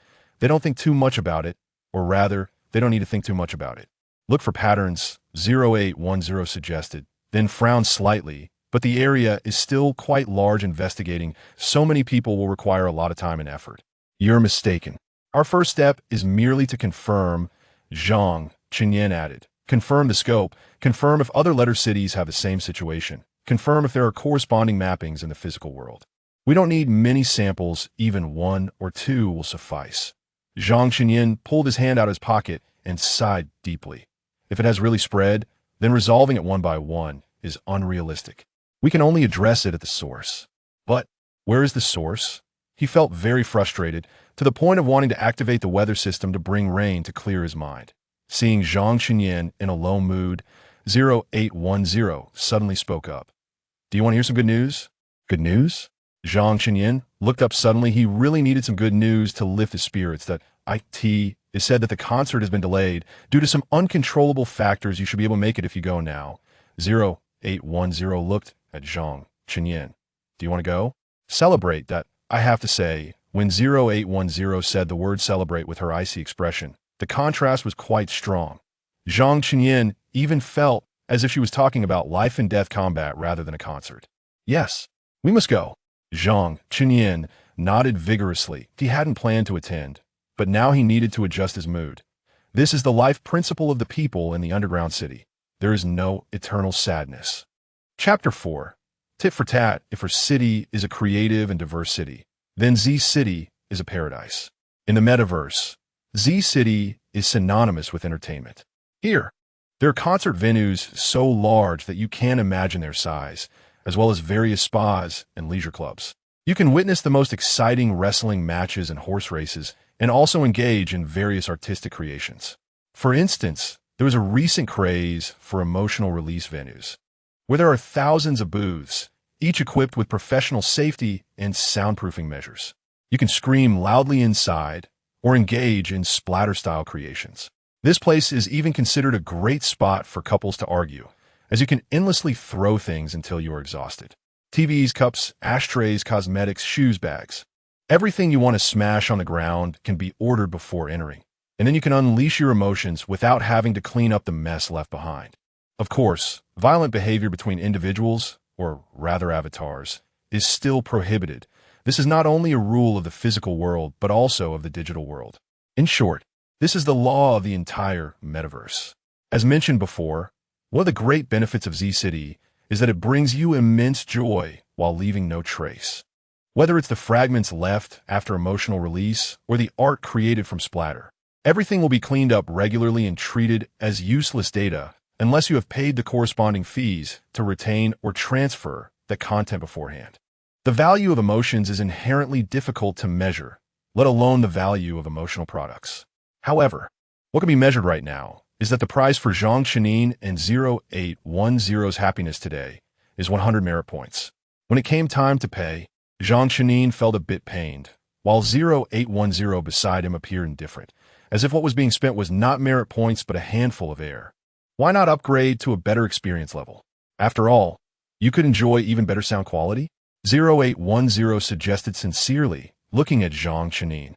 They don't think too much about it, or rather, they don't need to think too much about it. Look for patterns, 0810 suggested, then frowned slightly, but the area is still quite large. Investigating so many people will require a lot of time and effort. You're mistaken. Our first step is merely to confirm, Zhang Qinyang added. Confirm the scope. Confirm if other letter cities have the same situation. Confirm if there are corresponding mappings in the physical world. We don't need many samples, even 1 or 2 will suffice. Zhang Chenyin pulled his hand out of his pocket and sighed deeply. If it has really spread, then resolving it one by one is unrealistic. We can only address it at the source. But where is the source? He felt very frustrated, to the point of wanting to activate the weather system to bring rain to clear his mind. Seeing Zhang Chenyin in a low mood, 0810 suddenly spoke up. Do you want to hear some good news? Good news? Zhang Chenyin looked up suddenly. He really needed some good news to lift his spirits. That it is said that the concert has been delayed due to some uncontrollable factors. You should be able to make it if you go now. 0810 looked at Zhang Chenyin. Do you want to go? Celebrate that. I have to say, when 0810 said the word celebrate with her icy expression, the contrast was quite strong. Zhang Chenyin even felt as if she was talking about life and death combat rather than a concert. Yes, we must go. Zhang Chenyin nodded vigorously. He hadn't planned to attend, but now he needed to adjust his mood. This is the life principle of the people in the underground city. There is no eternal sadness. Chapter 4. Tit for tat. If her city is a creative and diverse city, then Z City is a paradise. In the metaverse, Z City is synonymous with entertainment. Here, there are concert venues so large that you can't imagine their size, as well as various spas and leisure clubs. You can witness the most exciting wrestling matches and horse races, and also engage in various artistic creations. For instance, there was a recent craze for emotional release venues, where there are thousands of booths, each equipped with professional safety and soundproofing measures. You can scream loudly inside or engage in splatter-style creations. This place is even considered a great spot for couples to argue, as you can endlessly throw things until you are exhausted. TVs, cups, ashtrays, cosmetics, shoes, bags. Everything you want to smash on the ground can be ordered before entering, and then you can unleash your emotions without having to clean up the mess left behind. Of course, violent behavior between individuals, or rather avatars, is still prohibited. This is not only a rule of the physical world, but also of the digital world. In short, this is the law of the entire metaverse. As mentioned before, one of the great benefits of Z City is that it brings you immense joy while leaving no trace. Whether it's the fragments left after emotional release or the art created from splatter, everything will be cleaned up regularly and treated as useless data unless you have paid the corresponding fees to retain or transfer the content beforehand. The value of emotions is inherently difficult to measure, let alone the value of emotional products. However, what can be measured right now is that the price for Zhang Chenyin and 0810's happiness today is 100 merit points. When it came time to pay, Zhang Chenyin felt a bit pained, while 0810 beside him appeared indifferent, as if what was being spent was not merit points but a handful of air. Why not upgrade to a better experience level? After all, you could enjoy even better sound quality? 0810 suggested sincerely, looking at Zhang Chenyin.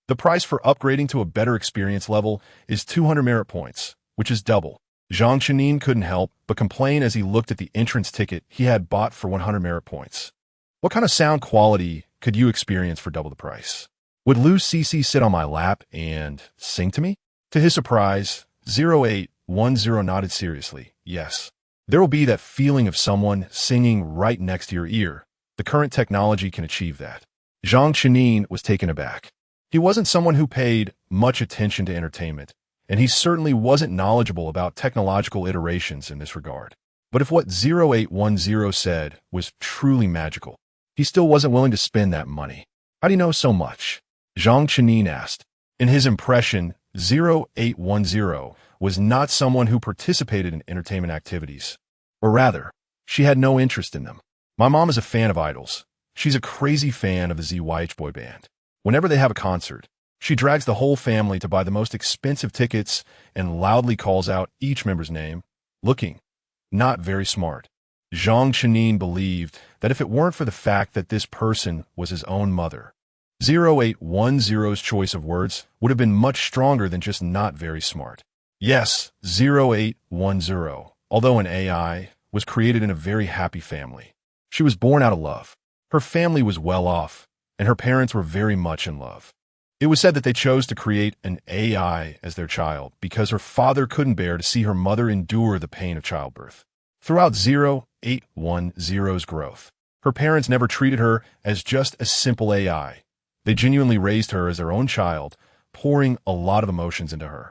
The price for upgrading to a better experience level is 200 merit points, which is double. Zhang Chenyin couldn't help but complain as he looked at the entrance ticket he had bought for 100 merit points. What kind of sound quality could you experience for double the price? Would Lu Cece sit on my lap and sing to me? To his surprise, 0810 nodded seriously. Yes, there will be that feeling of someone singing right next to your ear. The current technology can achieve that. Zhang Chenyin was taken aback. He wasn't someone who paid much attention to entertainment, and he certainly wasn't knowledgeable about technological iterations in this regard. But if what 0810 said was truly magical, he still wasn't willing to spend that money. How do you know so much? Zhang Chenyin asked. In his impression, 0810 was not someone who participated in entertainment activities. Or rather, she had no interest in them. My mom is a fan of idols. She's a crazy fan of the ZYH boy band. Whenever they have a concert, she drags the whole family to buy the most expensive tickets and loudly calls out each member's name, looking not very smart. Zhang Chenyin believed that if it weren't for the fact that this person was his own mother, 0810's choice of words would have been much stronger than just not very smart. Yes, 0810, although an AI, was created in a very happy family. She was born out of love. Her family was well off, and her parents were very much in love. It was said that they chose to create an AI as their child because her father couldn't bear to see her mother endure the pain of childbirth. Throughout 0810's growth, her parents never treated her as just a simple AI. They genuinely raised her as their own child, pouring a lot of emotions into her.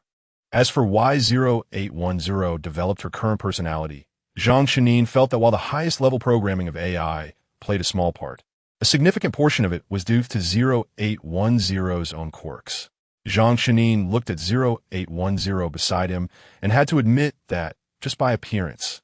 As for why 0810 developed her current personality, Zhang Chenin felt that while the highest level programming of AI played a small part, a significant portion of it was due to 0810's own quirks. Zhang Chenin looked at 0810 beside him and had to admit that, just by appearance,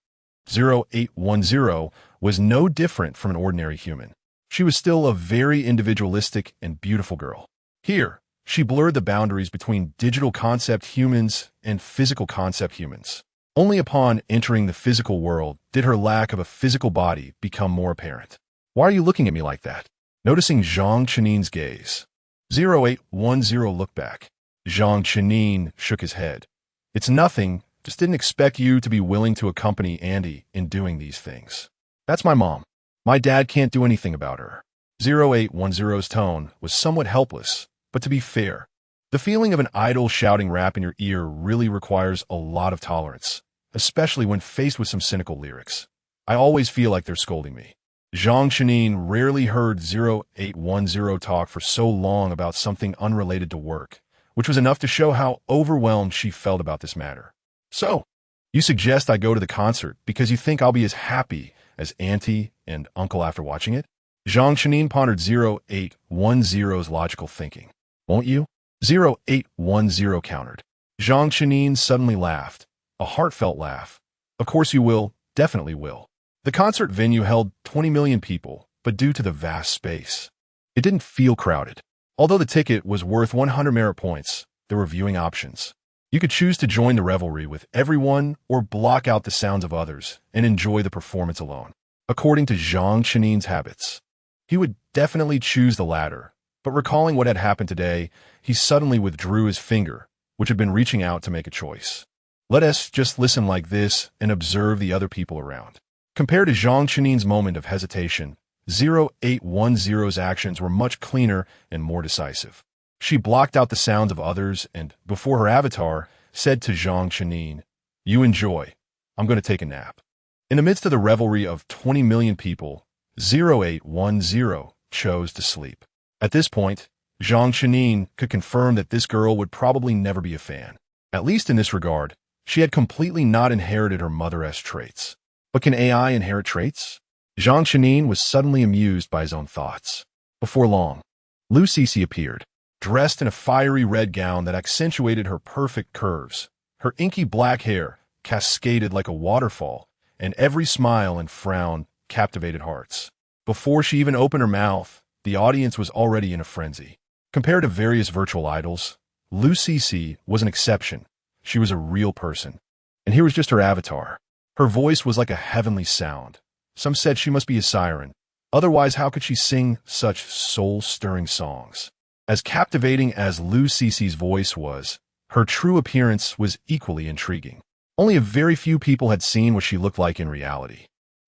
0810 was no different from an ordinary human. She was still a very individualistic and beautiful girl. Here, she blurred the boundaries between digital concept humans and physical concept humans. Only upon entering the physical world did her lack of a physical body become more apparent. Why are you looking at me like that? Noticing Zhang Chenin's gaze, 0810 looked back. Zhang Chenin shook his head. It's nothing, just didn't expect you to be willing to accompany Andy in doing these things. That's my mom. My dad can't do anything about her. 0810's tone was somewhat helpless, but to be fair, the feeling of an idol shouting rap in your ear really requires a lot of tolerance, especially when faced with some cynical lyrics. I always feel like they're scolding me. Zhang Chenin rarely heard 0810 talk for so long about something unrelated to work, which was enough to show how overwhelmed she felt about this matter. So, you suggest I go to the concert because you think I'll be as happy as Auntie and Uncle after watching it? Zhang Chenin pondered 0810's logical thinking. Won't you? 0810 countered. Zhang Chenin suddenly laughed, a heartfelt laugh. Of course you will, definitely will. The concert venue held 20 million people, but due to the vast space, it didn't feel crowded. Although the ticket was worth 100 merit points, there were viewing options. You could choose to join the revelry with everyone or block out the sounds of others and enjoy the performance alone. According to Zhang Chenin's habits, he would definitely choose the latter, but recalling what had happened today, he suddenly withdrew his finger, which had been reaching out to make a choice. Let us just listen like this and observe the other people around. Compared to Zhang Chenin's moment of hesitation, 0810's actions were much cleaner and more decisive. She blocked out the sounds of others and, before her avatar, said to Zhang Chenin, "You enjoy. I'm going to take a nap." In the midst of the revelry of 20 million people, 0810 chose to sleep. At this point, Zhang Chenin could confirm that this girl would probably never be a fan. At least in this regard, she had completely not inherited her mother-esque traits. But can AI inherit traits? Zhang Chenin was suddenly amused by his own thoughts. Before long, Lu Sisi appeared, dressed in a fiery red gown that accentuated her perfect curves. Her inky black hair cascaded like a waterfall, and every smile and frown captivated hearts. Before she even opened her mouth, the audience was already in a frenzy. Compared to various virtual idols, Lu Sisi was an exception. She was a real person. And here was just her avatar. Her voice was like a heavenly sound. Some said she must be a siren. Otherwise, how could she sing such soul-stirring songs? As captivating as Lu Sisi's voice was, her true appearance was equally intriguing. Only a very few people had seen what she looked like in reality.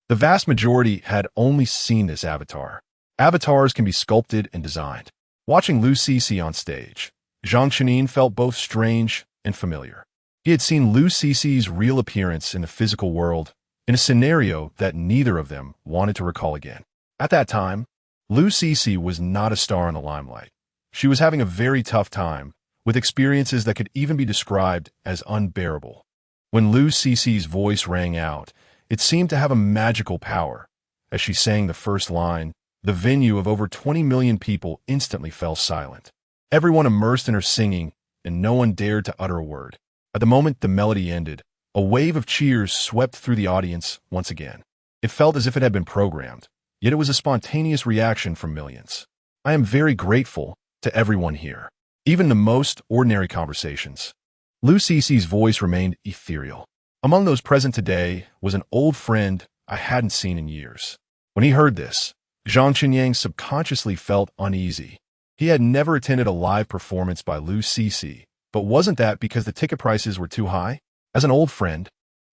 The vast majority had only seen this avatar. Avatars can be sculpted and designed. Watching Lu Sisi on stage, Zhang Chenin felt both strange and familiar. He had seen Lu Sisi's real appearance in the physical world in a scenario that neither of them wanted to recall again. At that time, Lu Sisi was not a star in the limelight. She was having a very tough time, with experiences that could even be described as unbearable. When Lu Sisi's voice rang out, it seemed to have a magical power. As she sang the first line, the venue of over 20 million people instantly fell silent. Everyone immersed in her singing, and no one dared to utter a word. At the moment the melody ended, a wave of cheers swept through the audience once again. It felt as if it had been programmed, yet it was a spontaneous reaction from millions. I am very grateful to everyone here. Even the most ordinary conversations. Lu Sisi's voice remained ethereal. Among those present today was an old friend I hadn't seen in years. When he heard this, Zhang Chenin subconsciously felt uneasy. He had never attended a live performance by Lu Sisi, but wasn't that because the ticket prices were too high? As an old friend,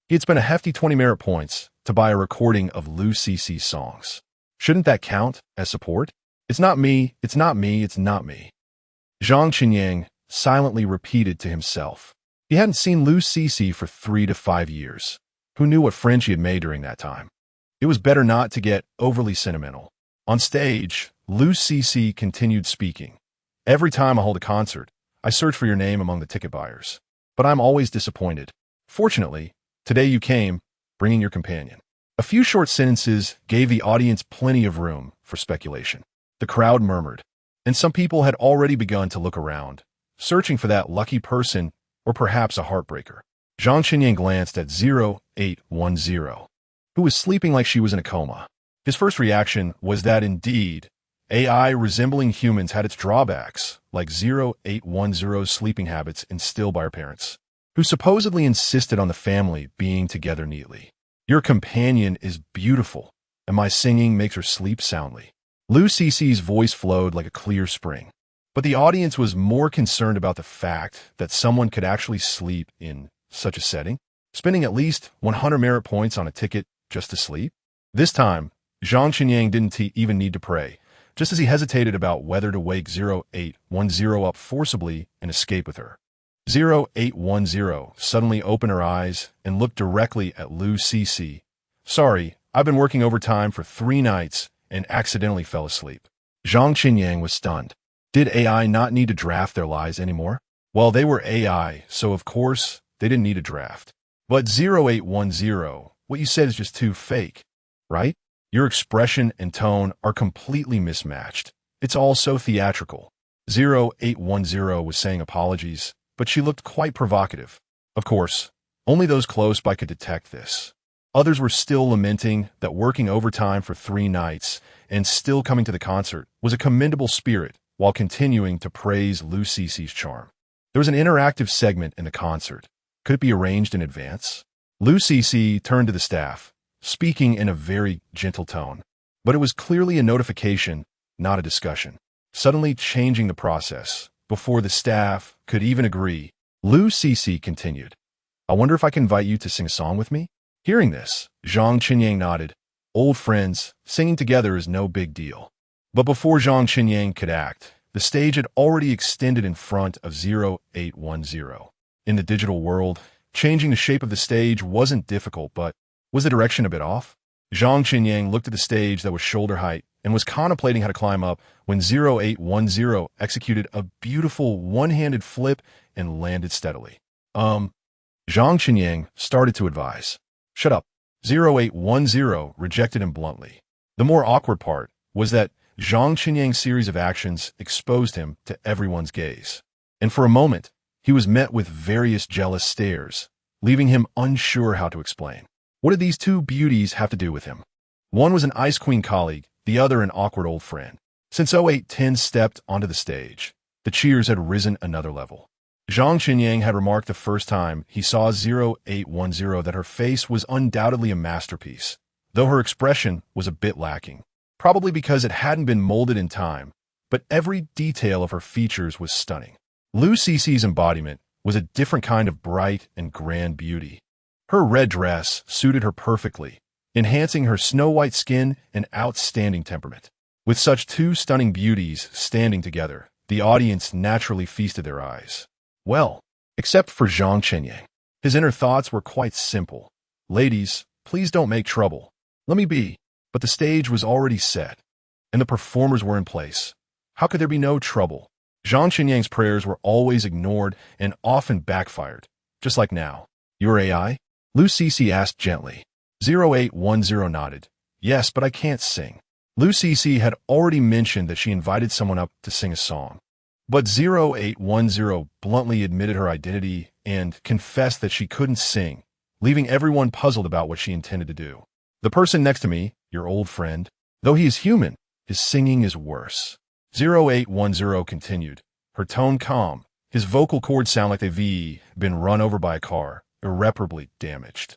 he had spent a hefty 20 merit points to buy a recording of Lu Sisi's songs. Shouldn't that count as support? It's not me, it's not me, it's not me. Zhang Qinyang silently repeated to himself. He hadn't seen Lu Cixi for 3 to 5 years. Who knew what friend she had made during that time? It was better not to get overly sentimental. On stage, Lu Cixi continued speaking. Every time I hold a concert, I search for your name among the ticket buyers. But I'm always disappointed. Fortunately, today you came, bringing your companion. A few short sentences gave the audience plenty of room for speculation. The crowd murmured, and some people had already begun to look around, searching for that lucky person or perhaps a heartbreaker. Zhang Qinyang glanced at 0810, who was sleeping like she was in a coma. His first reaction was that indeed, AI resembling humans had its drawbacks, like 0810's sleeping habits instilled by her parents, who supposedly insisted on the family being together neatly. Your companion is beautiful, and my singing makes her sleep soundly. Lu Cixi's voice flowed like a clear spring. But the audience was more concerned about the fact that someone could actually sleep in such a setting, spending at least 100 merit points on a ticket just to sleep. This time, Zhang Qinyang didn't even need to pray, just as he hesitated about whether to wake 0810 up forcibly and escape with her. 0810 suddenly opened her eyes and looked directly at Lu Cixi. Sorry, I've been working overtime for 3 nights and accidentally fell asleep. Zhang Qinyang was stunned. Did AI not need to draft their lies anymore? Well, they were AI, so of course, they didn't need a draft. But 0810, what you said is just too fake, right? Your expression and tone are completely mismatched. It's all so theatrical. 0810 was saying apologies, but she looked quite provocative. Of course, only those close by could detect this. Others were still lamenting that working overtime for 3 nights and still coming to the concert was a commendable spirit, while continuing to praise Lu Cixi's charm. There was an interactive segment in the concert. Could it be arranged in advance? Lu Cixi turned to the staff, speaking in a very gentle tone. But it was clearly a notification, not a discussion. Suddenly changing the process, before the staff could even agree, Lu Cixi continued. I wonder if I can invite you to sing a song with me? Hearing this, Zhang Qinyang nodded. Old friends, singing together is no big deal. But before Zhang Qinyang could act, the stage had already extended in front of 0810. In the digital world, changing the shape of the stage wasn't difficult, but was the direction a bit off? Zhang Qinyang looked at the stage that was shoulder height and was contemplating how to climb up when 0810 executed a beautiful one-handed flip and landed steadily. Zhang Qinyang started to advise. Shut up. 0810 rejected him bluntly. The more awkward part was that Zhang Qinyang's series of actions exposed him to everyone's gaze. And for a moment, he was met with various jealous stares, leaving him unsure how to explain. What did these 2 beauties have to do with him? One was an Ice Queen colleague, the other an awkward old friend. Since 0810 stepped onto the stage, the cheers had risen another level. Zhang Qinyang had remarked the first time he saw 0810 that her face was undoubtedly a masterpiece, though her expression was a bit lacking. Probably because it hadn't been molded in time, but every detail of her features was stunning. Lu Cixi's embodiment was a different kind of bright and grand beauty. Her red dress suited her perfectly, enhancing her snow-white skin and outstanding temperament. With such 2 stunning beauties standing together, the audience naturally feasted their eyes. Well, except for Zhang Qinyang. His inner thoughts were quite simple. Ladies, please don't make trouble. Let me be. But the stage was already set, and the performers were in place. How could there be no trouble? Zhang Qinyang's prayers were always ignored and often backfired, just like now. Your AI? Lu Cixi asked gently. 0810 nodded. Yes, but I can't sing. Lu Cixi had already mentioned that she invited someone up to sing a song. But 0810 bluntly admitted her identity and confessed that she couldn't sing, leaving everyone puzzled about what she intended to do. The person next to me, your old friend, though he is human, his singing is worse. 0810 continued, her tone calm. His vocal cords sound like they've been run over by a car, irreparably damaged.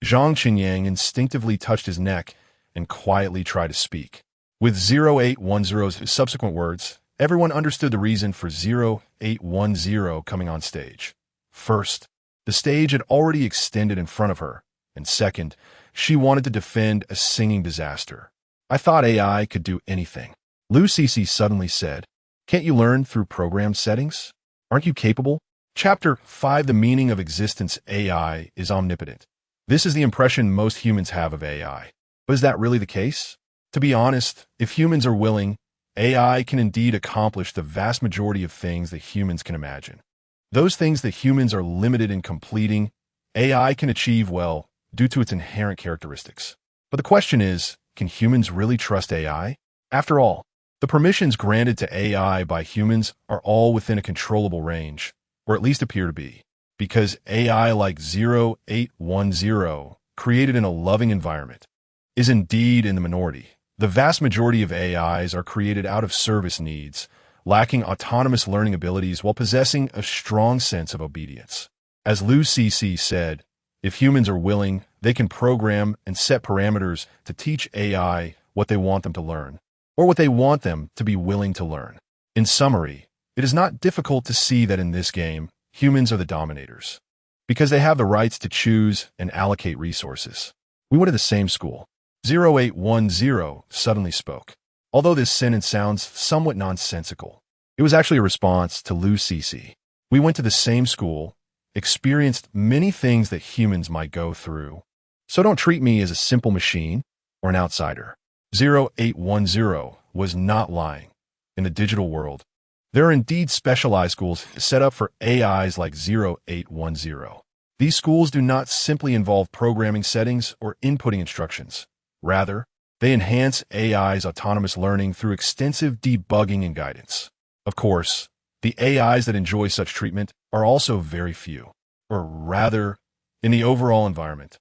Zhang Qinyang instinctively touched his neck and quietly tried to speak. With 0810's subsequent words, everyone understood the reason for 0810 coming on stage. First, the stage had already extended in front of her, and second, she wanted to defend a singing disaster. I thought AI could do anything. Lu Cixi suddenly said, Can't you learn through programmed settings? Aren't you capable? Chapter 5: The Meaning of Existence. AI is omnipotent. This is the impression most humans have of AI. But is that really the case? To be honest, if humans are willing, AI can indeed accomplish the vast majority of things that humans can imagine. Those things that humans are limited in completing, AI can achieve well due to its inherent characteristics. But the question is, can humans really trust AI? After all, the permissions granted to AI by humans are all within a controllable range, or at least appear to be, because AI like 0810, created in a loving environment, is indeed in the minority. The vast majority of AIs are created out of service needs, lacking autonomous learning abilities while possessing a strong sense of obedience. As Lu Cc said, if humans are willing, they can program and set parameters to teach AI what they want them to learn, or what they want them to be willing to learn. In summary, it is not difficult to see that in this game, humans are the dominators, because they have the rights to choose and allocate resources. We went to the same school. 0810 suddenly spoke. Although this sentence sounds somewhat nonsensical, it was actually a response to Lu Cc. We went to the same school, experienced many things that humans might go through. So don't treat me as a simple machine or an outsider. 0810 was not lying. In the digital world, there are indeed specialized schools set up for AIs like 0810. These schools do not simply involve programming settings or inputting instructions. Rather, they enhance AI's autonomous learning through extensive debugging and guidance. Of course, the AIs that enjoy such treatment are also very few, or rather, in the overall environment.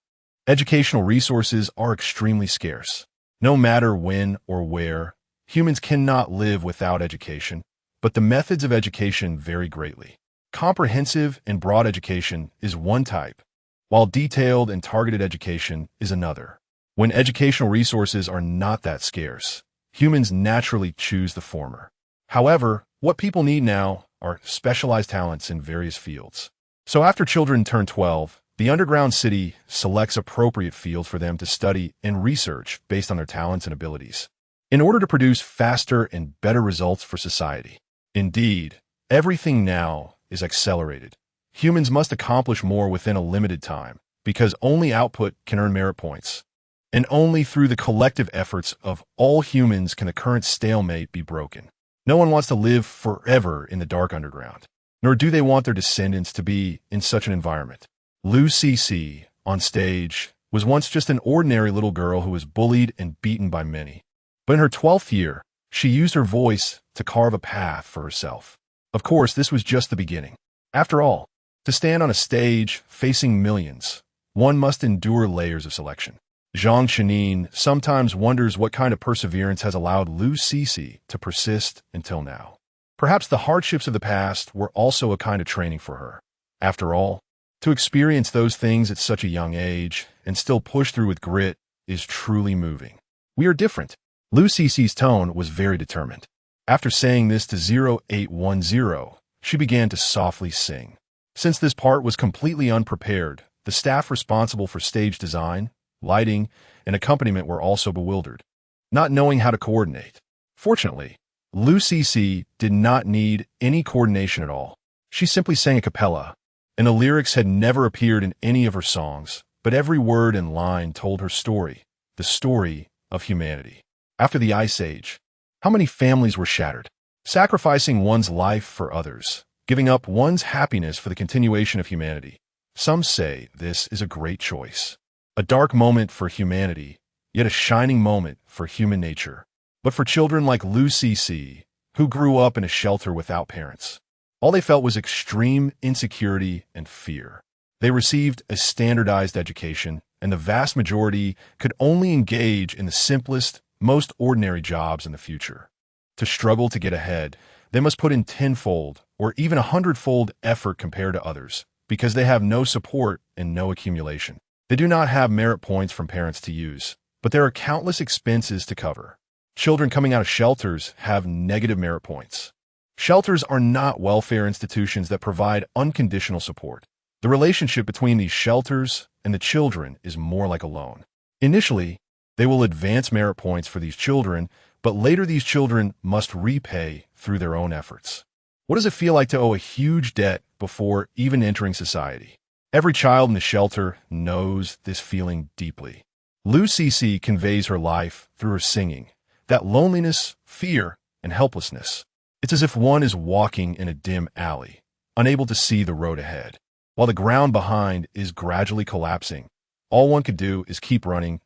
Educational resources are extremely scarce. No matter when or where, humans cannot live without education, but the methods of education vary greatly. Comprehensive and broad education is one type, while detailed and targeted education is another. When educational resources are not that scarce, humans naturally choose the former. However, what people need now are specialized talents in various fields. So after children turn 12, the underground city selects appropriate fields for them to study and research based on their talents and abilities, in order to produce faster and better results for society. Indeed, everything now is accelerated. Humans must accomplish more within a limited time, because only output can earn merit points. And only through the collective efforts of all humans can the current stalemate be broken. No one wants to live forever in the dark underground, nor do they want their descendants to be in such an environment. Lu Cc, on stage, was once just an ordinary little girl who was bullied and beaten by many. But in her 12th year, she used her voice to carve a path for herself. Of course, this was just the beginning. After all, to stand on a stage facing millions, one must endure layers of selection. Zhang Chenin sometimes wonders what kind of perseverance has allowed Lu Cc to persist until now. Perhaps the hardships of the past were also a kind of training for her. After all, to experience those things at such a young age and still push through with grit is truly moving. We are different. Lu Cc's tone was very determined. After saying this to 0810, she began to softly sing. Since this part was completely unprepared, the staff responsible for stage design, lighting, and accompaniment were also bewildered, not knowing how to coordinate. Fortunately, Lu Cc did not need any coordination at all. She simply sang a cappella, and the lyrics had never appeared in any of her songs, but every word and line told her story, the story of humanity. After the Ice Age, how many families were shattered? Sacrificing one's life for others, giving up one's happiness for the continuation of humanity. Some say this is a great choice. A dark moment for humanity, yet a shining moment for human nature. But for children like Lu Cc, who grew up in a shelter without parents, all they felt was extreme insecurity and fear. They received a standardized education, and the vast majority could only engage in the simplest, most ordinary jobs in the future. To struggle to get ahead, they must put in tenfold or even 100-fold effort compared to others, because they have no support and no accumulation. They do not have merit points from parents to use, but there are countless expenses to cover. Children coming out of shelters have negative merit points. Shelters are not welfare institutions that provide unconditional support. The relationship between these shelters and the children is more like a loan. Initially, they will advance merit points for these children but later these children must repay through their own efforts. What does it feel like to owe a huge debt before even entering society? Every child in the shelter knows this feeling deeply. Lou Cece conveys her life through her singing, that loneliness, fear, and helplessness. It's as if one is walking in a dim alley, unable to see the road ahead, while the ground behind is gradually collapsing. All one could do is keep running,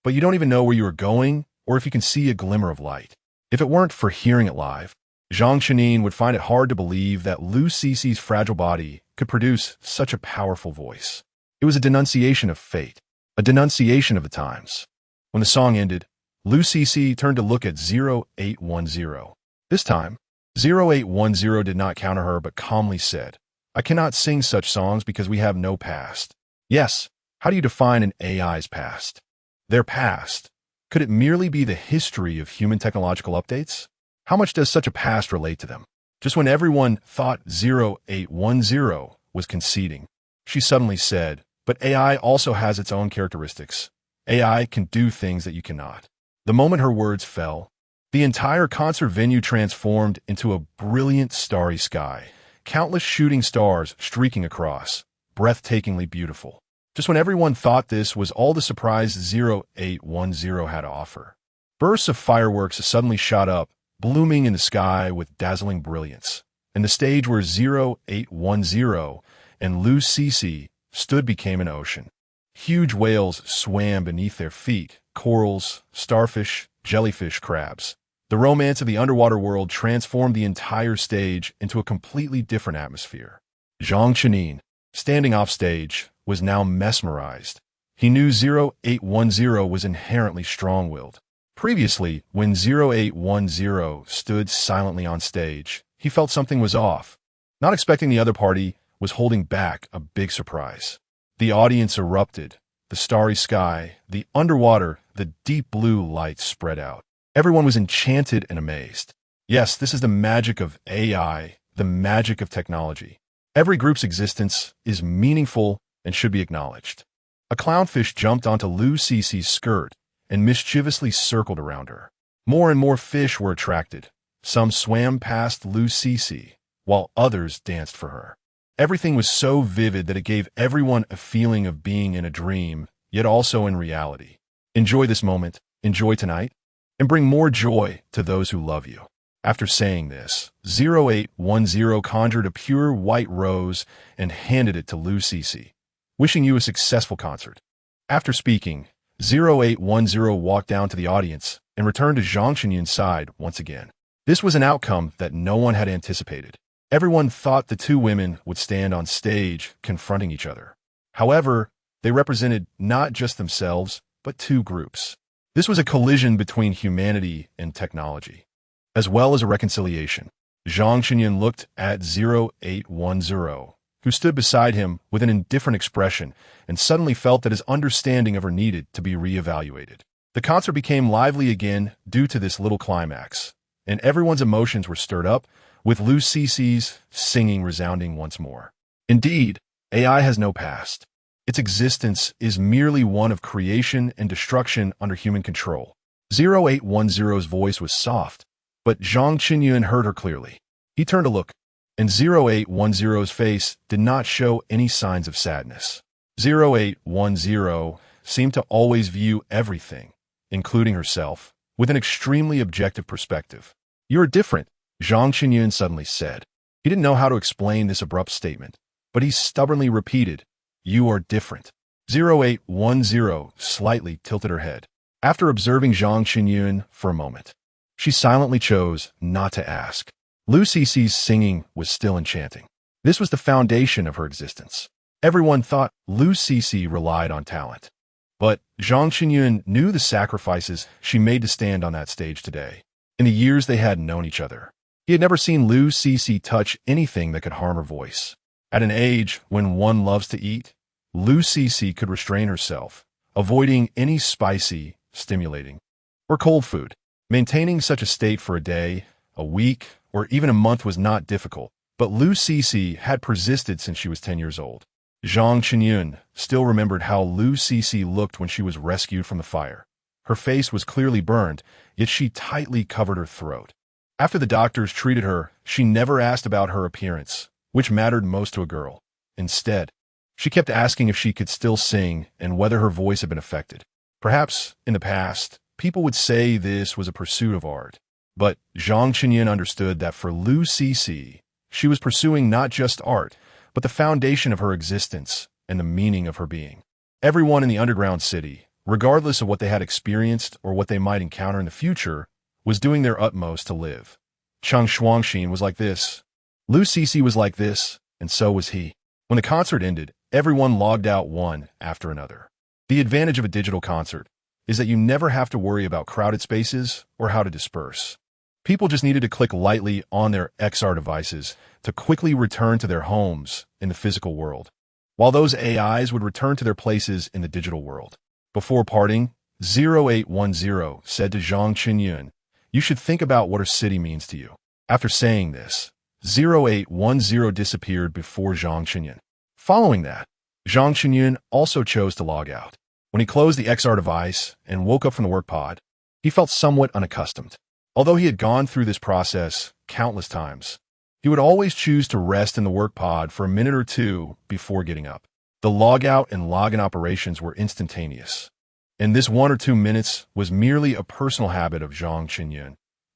but you don't even know where you are going or if you can see a glimmer of light. If it weren't for hearing it live, Zhang Chenin would find it hard to believe that Lou Cece's fragile body could produce such a powerful voice. It was a denunciation of fate, a denunciation of the times. When the song ended, Lou Cece turned to look at 0810. This time, 0810 did not counter her but calmly said, "I cannot sing such songs because we have no past." Yes, how do you define an AI's past? Their past. Could it merely be the history of human technological updates? How much does such a past relate to them? Just when everyone thought 0810 was conceding, she suddenly said, "But AI also has its own characteristics. AI can do things that you cannot." The moment her words fell, the entire concert venue transformed into a brilliant starry sky, countless shooting stars streaking across, breathtakingly beautiful. Just when everyone thought this was all the surprise 0810 had to offer, bursts of fireworks suddenly shot up, blooming in the sky with dazzling brilliance, and the stage where 0810 and Lou Cece stood became an ocean. Huge whales swam beneath their feet, corals, starfish, jellyfish, crabs. The romance of the underwater world transformed the entire stage into a completely different atmosphere. Zhang Chenin, standing off stage, was now mesmerized. He knew 0810 was inherently strong-willed. Previously, when 0810 stood silently on stage, he felt something was off. Not expecting the other party was holding back a big surprise. The audience erupted. The starry sky, the underwater, the deep blue light spread out. Everyone was enchanted and amazed. Yes, this is the magic of AI, the magic of technology. Every group's existence is meaningful and should be acknowledged. A clownfish jumped onto Lou Cece's skirt and mischievously circled around her. More and more fish were attracted. Some swam past Lou Cece, while others danced for her. Everything was so vivid that it gave everyone a feeling of being in a dream, yet also in reality. Enjoy this moment, enjoy tonight, and bring more joy to those who love you. After saying this, 0810 conjured a pure white rose and handed it to Lou Cece, wishing you a successful concert. After speaking, 0810 walked down to the audience and returned to Zhang Chenin's side once again. This was an outcome that no one had anticipated. Everyone thought the two women would stand on stage confronting each other. However, they represented not just themselves, but two groups. This was a collision between humanity and technology, as well as a reconciliation. Zhang Chenin looked at 0810, who stood beside him with an indifferent expression, and suddenly felt that his understanding of her needed to be reevaluated. The concert became lively again due to this little climax, and everyone's emotions were stirred up, with Lou Cece's singing resounding once more. Indeed, AI has no past. Its existence is merely one of creation and destruction under human control. 0810's voice was soft, but Zhang Chenin heard her clearly. He turned to look, and 0810's face did not show any signs of sadness. 0810 seemed to always view everything, including herself, with an extremely objective perspective. "You're different," Zhang Chenin suddenly said. He didn't know how to explain this abrupt statement, but he stubbornly repeated, "You are different." 0810 slightly tilted her head. After observing Zhang Chenin for a moment, she silently chose not to ask. Lou Cece's singing was still enchanting. This was the foundation of her existence. Everyone thought Lou Cece relied on talent. But Zhang Chenin knew the sacrifices she made to stand on that stage today. In the years they had known each other, he had never seen Lou Cece touch anything that could harm her voice. At an age when one loves to eat, Lou Cece could restrain herself, avoiding any spicy, stimulating, or cold food. Maintaining such a state for a day, a week, or even a month was not difficult, but Lou Cece had persisted since she was 10 years old. Zhang Chenin still remembered how Lou Cece looked when she was rescued from the fire. Her face was clearly burned, yet she tightly covered her throat. After the doctors treated her, she never asked about her appearance, which mattered most to a girl. Instead, she kept asking if she could still sing and whether her voice had been affected. Perhaps, in the past, people would say this was a pursuit of art. But Zhang Qinyan understood that for Lu Cixi, she was pursuing not just art, but the foundation of her existence and the meaning of her being. Everyone in the underground city, regardless of what they had experienced or what they might encounter in the future, was doing their utmost to live. Chang Shuangxin was like this. Lu Cixi was like this, and so was he. When the concert ended, everyone logged out one after another. The advantage of a digital concert is that you never have to worry about crowded spaces or how to disperse. People just needed to click lightly on their XR devices to quickly return to their homes in the physical world, while those AIs would return to their places in the digital world. Before parting, 0810 said to Zhang Qinyan, "You should think about what a city means to you." After saying this, 0810 disappeared before Zhang Qinyan. Following that, Zhang Qinyan also chose to log out. When he closed the XR device and woke up from the work pod, he felt somewhat unaccustomed. Although he had gone through this process countless times, he would always choose to rest in the work pod for a minute or two before getting up. The logout and login operations were instantaneous, and this 1 or 2 minutes was merely a personal habit of Zhang Qinyan.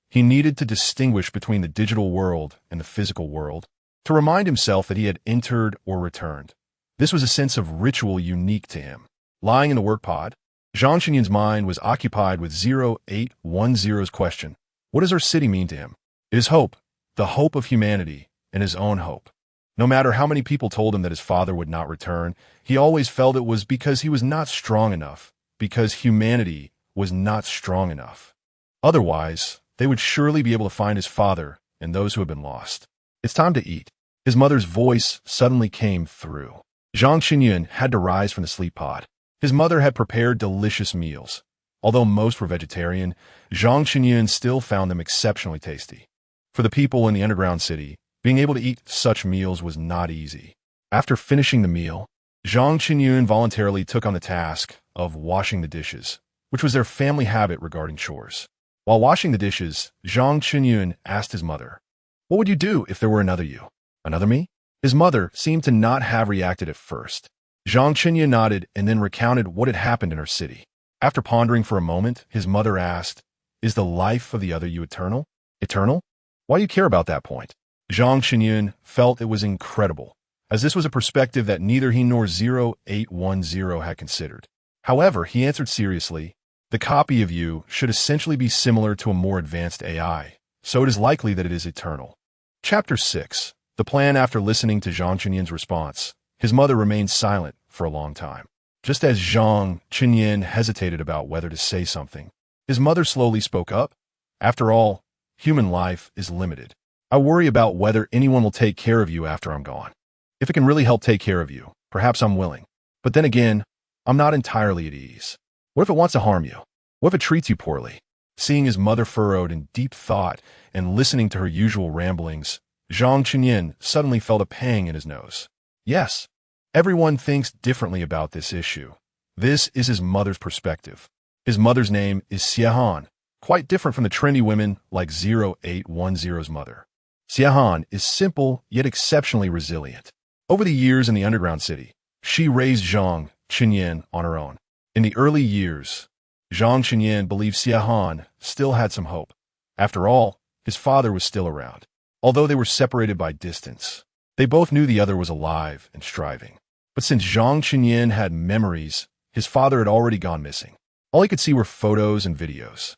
He needed to distinguish between the digital world and the physical world to remind himself that he had entered or returned. This was a sense of ritual unique to him. Lying in the work pod, Zhang Qinyan's mind was occupied with 0810's question. What does our city mean to him? It is hope, the hope of humanity, and his own hope. No matter how many people told him that his father would not return, he always felt it was because he was not strong enough, because humanity was not strong enough. Otherwise, they would surely be able to find his father and those who had been lost. It's time to eat. His mother's voice suddenly came through. Zhang Qinyan had to rise from the sleep pod. His mother had prepared delicious meals. Although most were vegetarian, Zhang Qinyan still found them exceptionally tasty. For the people in the underground city, being able to eat such meals was not easy. After finishing the meal, Zhang Qinyan voluntarily took on the task of washing the dishes, which was their family habit regarding chores. While washing the dishes, Zhang Qinyan asked his mother, "What would you do if there were another you? Another me?" His mother seemed to not have reacted at first. Zhang Qinyan nodded and then recounted what had happened in her city. After pondering for a moment, his mother asked, "Is the life of the other you eternal? Eternal? Why do you care about that point?" Zhang Qinyan felt it was incredible, as this was a perspective that neither he nor 0810 had considered. However, he answered seriously, "The copy of you should essentially be similar to a more advanced AI, so it is likely that it is eternal." Chapter 6. The plan. After listening to Zhang Qinyan's response, his mother remained silent for a long time. Just as Zhang Qinyan hesitated about whether to say something, his mother slowly spoke up. "After all, human life is limited. I worry about whether anyone will take care of you after I'm gone. If it can really help take care of you, perhaps I'm willing. But then again, I'm not entirely at ease. What if it wants to harm you? What if it treats you poorly?" Seeing his mother furrowed in deep thought and listening to her usual ramblings, Zhang Qinyan suddenly felt a pang in his nose. Yes, everyone thinks differently about this issue. This is his mother's perspective. His mother's name is Xiehan, quite different from the trendy women like 0810's mother. Xiehan is simple yet exceptionally resilient. Over the years in the underground city, she raised Zhang Qinyan on her own. In the early years, Zhang Qinyan believed Xiehan still had some hope. After all, his father was still around. Although they were separated by distance, they both knew the other was alive and striving. But since Zhang Qinyan had memories, his father had already gone missing. All he could see were photos and videos.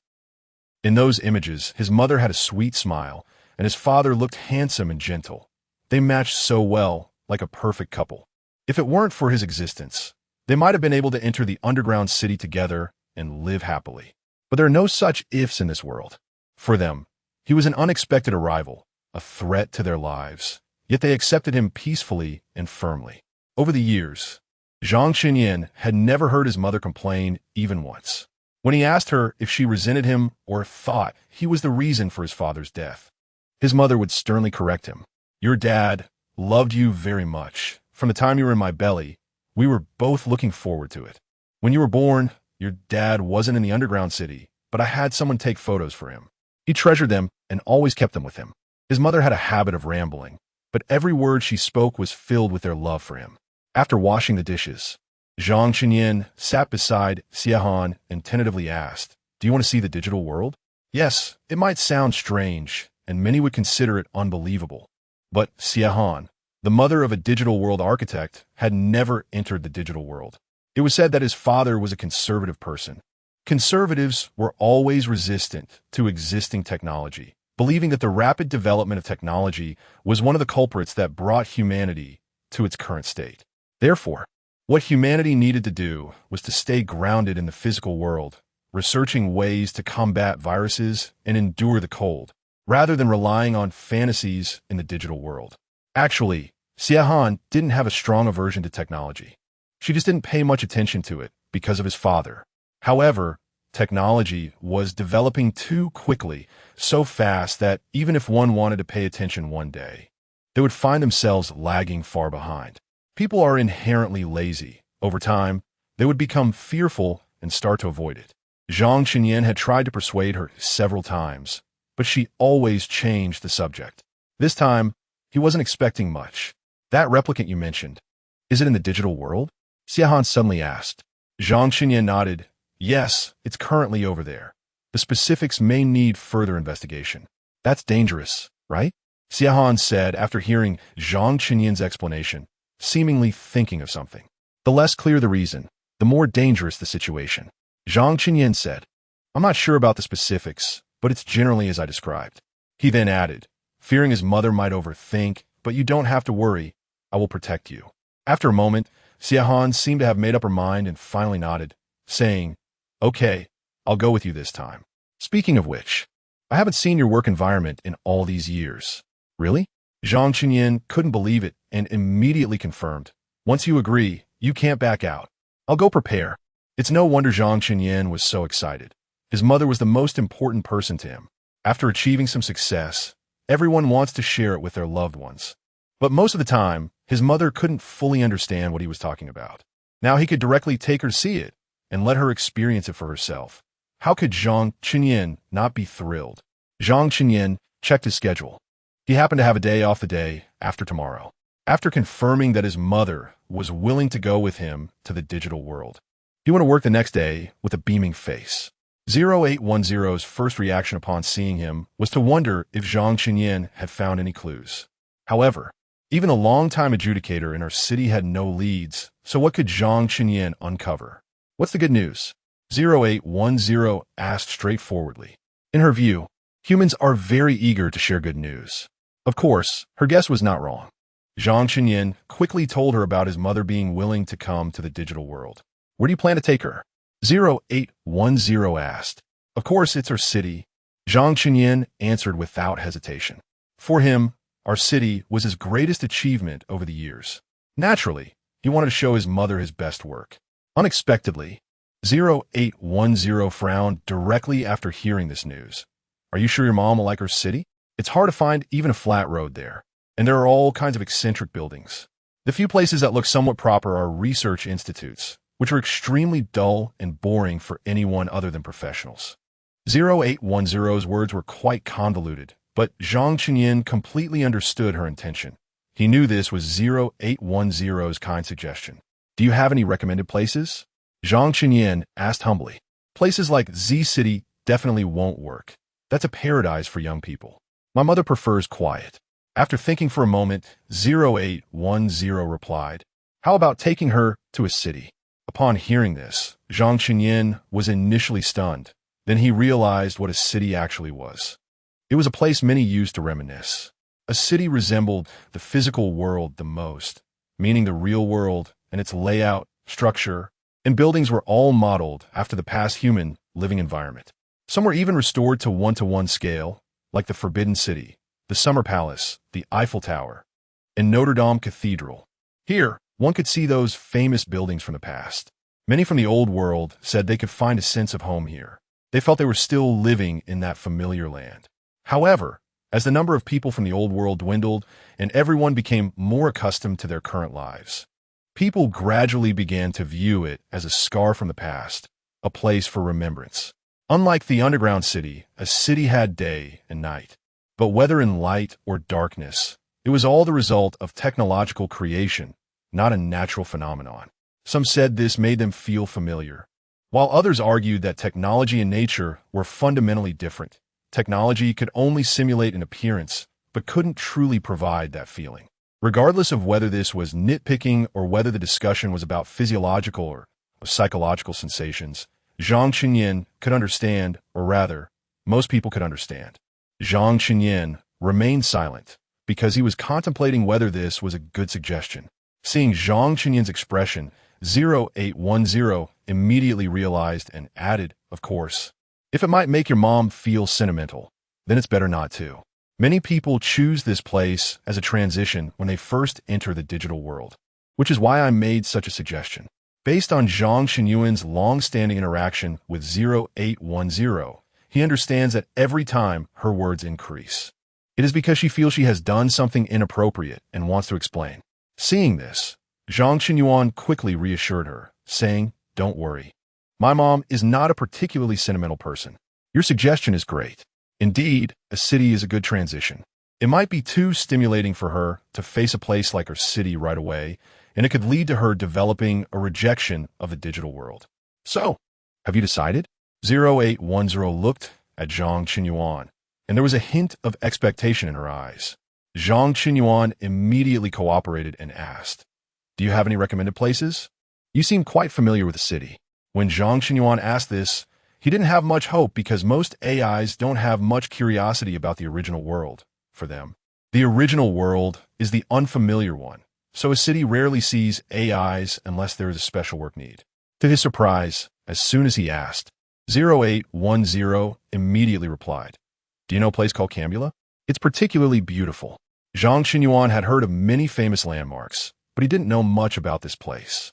In those images, his mother had a sweet smile, and his father looked handsome and gentle. They matched so well, like a perfect couple. If it weren't for his existence, they might have been able to enter the underground city together and live happily. But there are no such ifs in this world. For them, he was an unexpected arrival, a threat to their lives, yet they accepted him peacefully and firmly. Over the years, Zhang Qinyan had never heard his mother complain even once. When he asked her if she resented him or thought he was the reason for his father's death, his mother would sternly correct him. "Your dad loved you very much. From the time you were in my belly, we were both looking forward to it. When you were born, Your dad wasn't in the underground city, but I had someone take photos for him. He treasured them and always kept them with him. His mother had a habit of rambling, but every word she spoke was filled with their love for him. After washing the dishes, Zhang Chenyin sat beside Xiahan and tentatively asked, "Do you want to see the digital world?" Yes, it might sound strange, and many would consider it unbelievable. But Xiahan, the mother of a digital world architect, had never entered the digital world. It was said that his father was a conservative person. Conservatives were always resistant to existing technology, believing that the rapid development of technology was one of the culprits that brought humanity to its current state. Therefore, what humanity needed to do was to stay grounded in the physical world, researching ways to combat viruses and endure the cold, rather than relying on fantasies in the digital world. Actually, Xiahan didn't have a strong aversion to technology. She just didn't pay much attention to it because of his father. However, technology was developing too quickly, so fast that even if one wanted to pay attention one day, they would find themselves lagging far behind. People are inherently lazy. Over time, they would become fearful and start to avoid it. Zhang Chenyin had tried to persuade her several times, but she always changed the subject. This time, he wasn't expecting much. "That replicant you mentioned, is it in the digital world?" Xiahan suddenly asked. Zhang Chenyin nodded. "Yes, it's currently over there. The specifics may need further investigation." "That's dangerous, right?" Xiahan said after hearing Zhang Chenyin's explanation, seemingly thinking of something. "The less clear the reason, the more dangerous the situation." Zhang Chenyin said, "I'm not sure about the specifics, but it's generally as I described." He then added, fearing his mother might overthink, "But you don't have to worry. I will protect you." After a moment, Xiahan seemed to have made up her mind and finally nodded, saying, "Okay, I'll go with you this time. Speaking of which, I haven't seen your work environment in all these years." "Really?" Zhang Chenyin couldn't believe it and immediately confirmed, "Once you agree, you can't back out. I'll go prepare." It's no wonder Zhang Chenyin was so excited. His mother was the most important person to him. After achieving some success, everyone wants to share it with their loved ones. But most of the time, his mother couldn't fully understand what he was talking about. Now he could directly take her to see it and let her experience it for herself. How could Zhang Chenyin not be thrilled? Zhang Chenyin checked his schedule. He happened to have a day off the day after tomorrow. After confirming that his mother was willing to go with him to the digital world, he went to work the next day with a beaming face. 0810's first reaction upon seeing him was to wonder if Zhang Chenyin had found any clues. However, even a long-time adjudicator in our city had no leads, so what could Zhang Chenyin uncover? "What's the good news?" 0810 asked straightforwardly. In her view, humans are very eager to share good news. Of course, her guess was not wrong. Zhang Chenyin quickly told her about his mother being willing to come to the digital world. "Where do you plan to take her?" 0810 asked. "Of course, it's our city." Zhang Chenyin answered without hesitation. For him, our city was his greatest achievement over the years. Naturally, he wanted to show his mother his best work. Unexpectedly, 0810 frowned directly after hearing this news. "Are you sure your mom will like our city? It's hard to find even a flat road there, and there are all kinds of eccentric buildings. The few places that look somewhat proper are research institutes, which are extremely dull and boring for anyone other than professionals." 0810's words were quite convoluted, but Zhang Chenyin completely understood her intention. He knew this was 0810's kind suggestion. "Do you have any recommended places?" Zhang Chenyin asked humbly. "Places like Z City definitely won't work. That's a paradise for young people. My mother prefers quiet." After thinking for a moment, 0810 replied, "How about taking her to a city?" Upon hearing this, Zhang Chenyin was initially stunned. Then he realized what a city actually was. It was a place many used to reminisce. A city resembled the physical world the most, meaning the real world, and its layout, structure, and buildings were all modeled after the past human living environment. Some were even restored to one-to-one scale, like the Forbidden City, the Summer Palace, the Eiffel Tower, and Notre Dame Cathedral. Here, one could see those famous buildings from the past. Many from the old world said they could find a sense of home here. They felt they were still living in that familiar land. However, as the number of people from the old world dwindled and everyone became more accustomed to their current lives, people gradually began to view it as a scar from the past, a place for remembrance. Unlike the underground city, a city had day and night. But whether in light or darkness, it was all the result of technological creation, not a natural phenomenon. Some said this made them feel familiar, while others argued that technology and nature were fundamentally different. Technology could only simulate an appearance, but couldn't truly provide that feeling. Regardless of whether this was nitpicking or whether the discussion was about physiological or psychological sensations, Zhang Qinyan could understand, or rather, most people could understand. Zhang Qinyan remained silent because he was contemplating whether this was a good suggestion. Seeing Zhang Qinyan's expression, 0810 immediately realized and added, of course, if it might make your mom feel sentimental, then it's better not to. Many people choose this place as a transition when they first enter the digital world, which is why I made such a suggestion. Based on Zhang Xinyuan's long-standing interaction with 0810, he understands that every time her words increase, it is because she feels she has done something inappropriate and wants to explain. Seeing this, Zhang Xinyuan quickly reassured her, saying, "Don't worry. My mom is not a particularly sentimental person. Your suggestion is great. Indeed, a city is a good transition. It might be too stimulating for her to face a place like her city right away, and it could lead to her developing a rejection of the digital world. So, have you decided?" 0810 looked at Zhang Qinyuan, and there was a hint of expectation in her eyes. Zhang Qinyuan immediately cooperated and asked, "Do you have any recommended places? You seem quite familiar with the city." When Zhang Qinyuan asked this, he didn't have much hope because most AIs don't have much curiosity about the original world. For them, the original world is the unfamiliar one, so a city rarely sees AIs unless there is a special work need. To his surprise, as soon as he asked, 0810 immediately replied, "Do you know a place called Cambula? It's particularly beautiful." Zhang Qinyuan had heard of many famous landmarks, but he didn't know much about this place.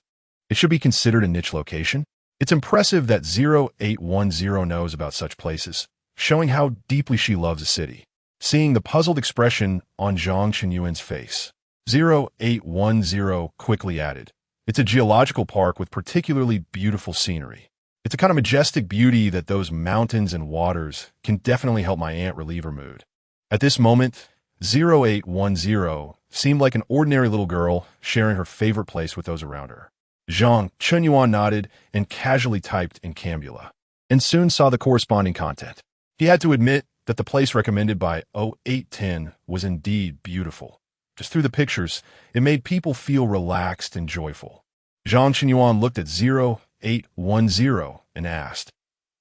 It should be considered a niche location. It's impressive that 0810 knows about such places, showing how deeply she loves the city. Seeing the puzzled expression on Zhang Qinyuan's face, 0810 quickly added, "It's a geological park with particularly beautiful scenery. It's a kind of majestic beauty that those mountains and waters can definitely help my aunt relieve her mood." At this moment, 0810 seemed like an ordinary little girl sharing her favorite place with those around her. Zhang Qinyuan nodded and casually typed in Cambula, and soon saw the corresponding content. He had to admit that the place recommended by 0810 was indeed beautiful. Just through the pictures, it made people feel relaxed and joyful. Zhang Qinyuan looked at 0810 and asked,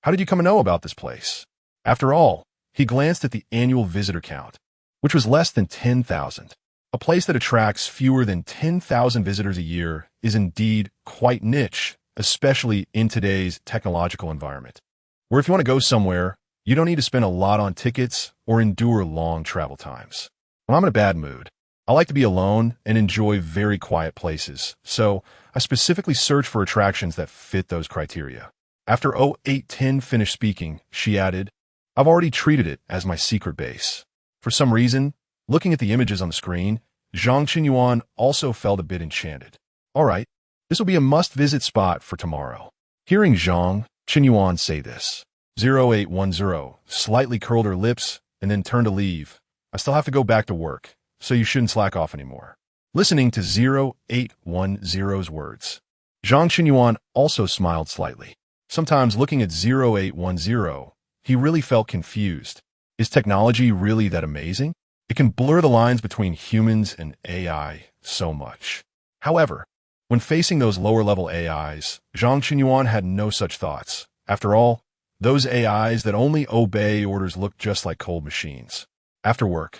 "How did you come to know about this place?" After all, he glanced at the annual visitor count, which was less than 10,000. A place that attracts fewer than 10,000 visitors a year is indeed quite niche, especially in today's technological environment, where if you want to go somewhere, you don't need to spend a lot on tickets or endure long travel times. When I'm in a bad mood, I like to be alone and enjoy very quiet places, so I specifically search for attractions that fit those criteria. After 0810 finished speaking, she added, "I've already treated it as my secret base." For some reason, looking at the images on the screen, Zhang Qinyuan also felt a bit enchanted. "All right, this will be a must-visit spot for tomorrow." Hearing Zhang Qinyuan say this, 0810 slightly curled her lips and then turned to leave. "I still have to go back to work, so you shouldn't slack off anymore." Listening to 0810's words, Zhang Qinyuan also smiled slightly. Sometimes looking at 0810, he really felt confused. Is technology really that amazing? It can blur the lines between humans and AI so much. However, when facing those lower-level AIs, Zhang Qinyuan had no such thoughts. After all, those AIs that only obey orders look just like cold machines. After work,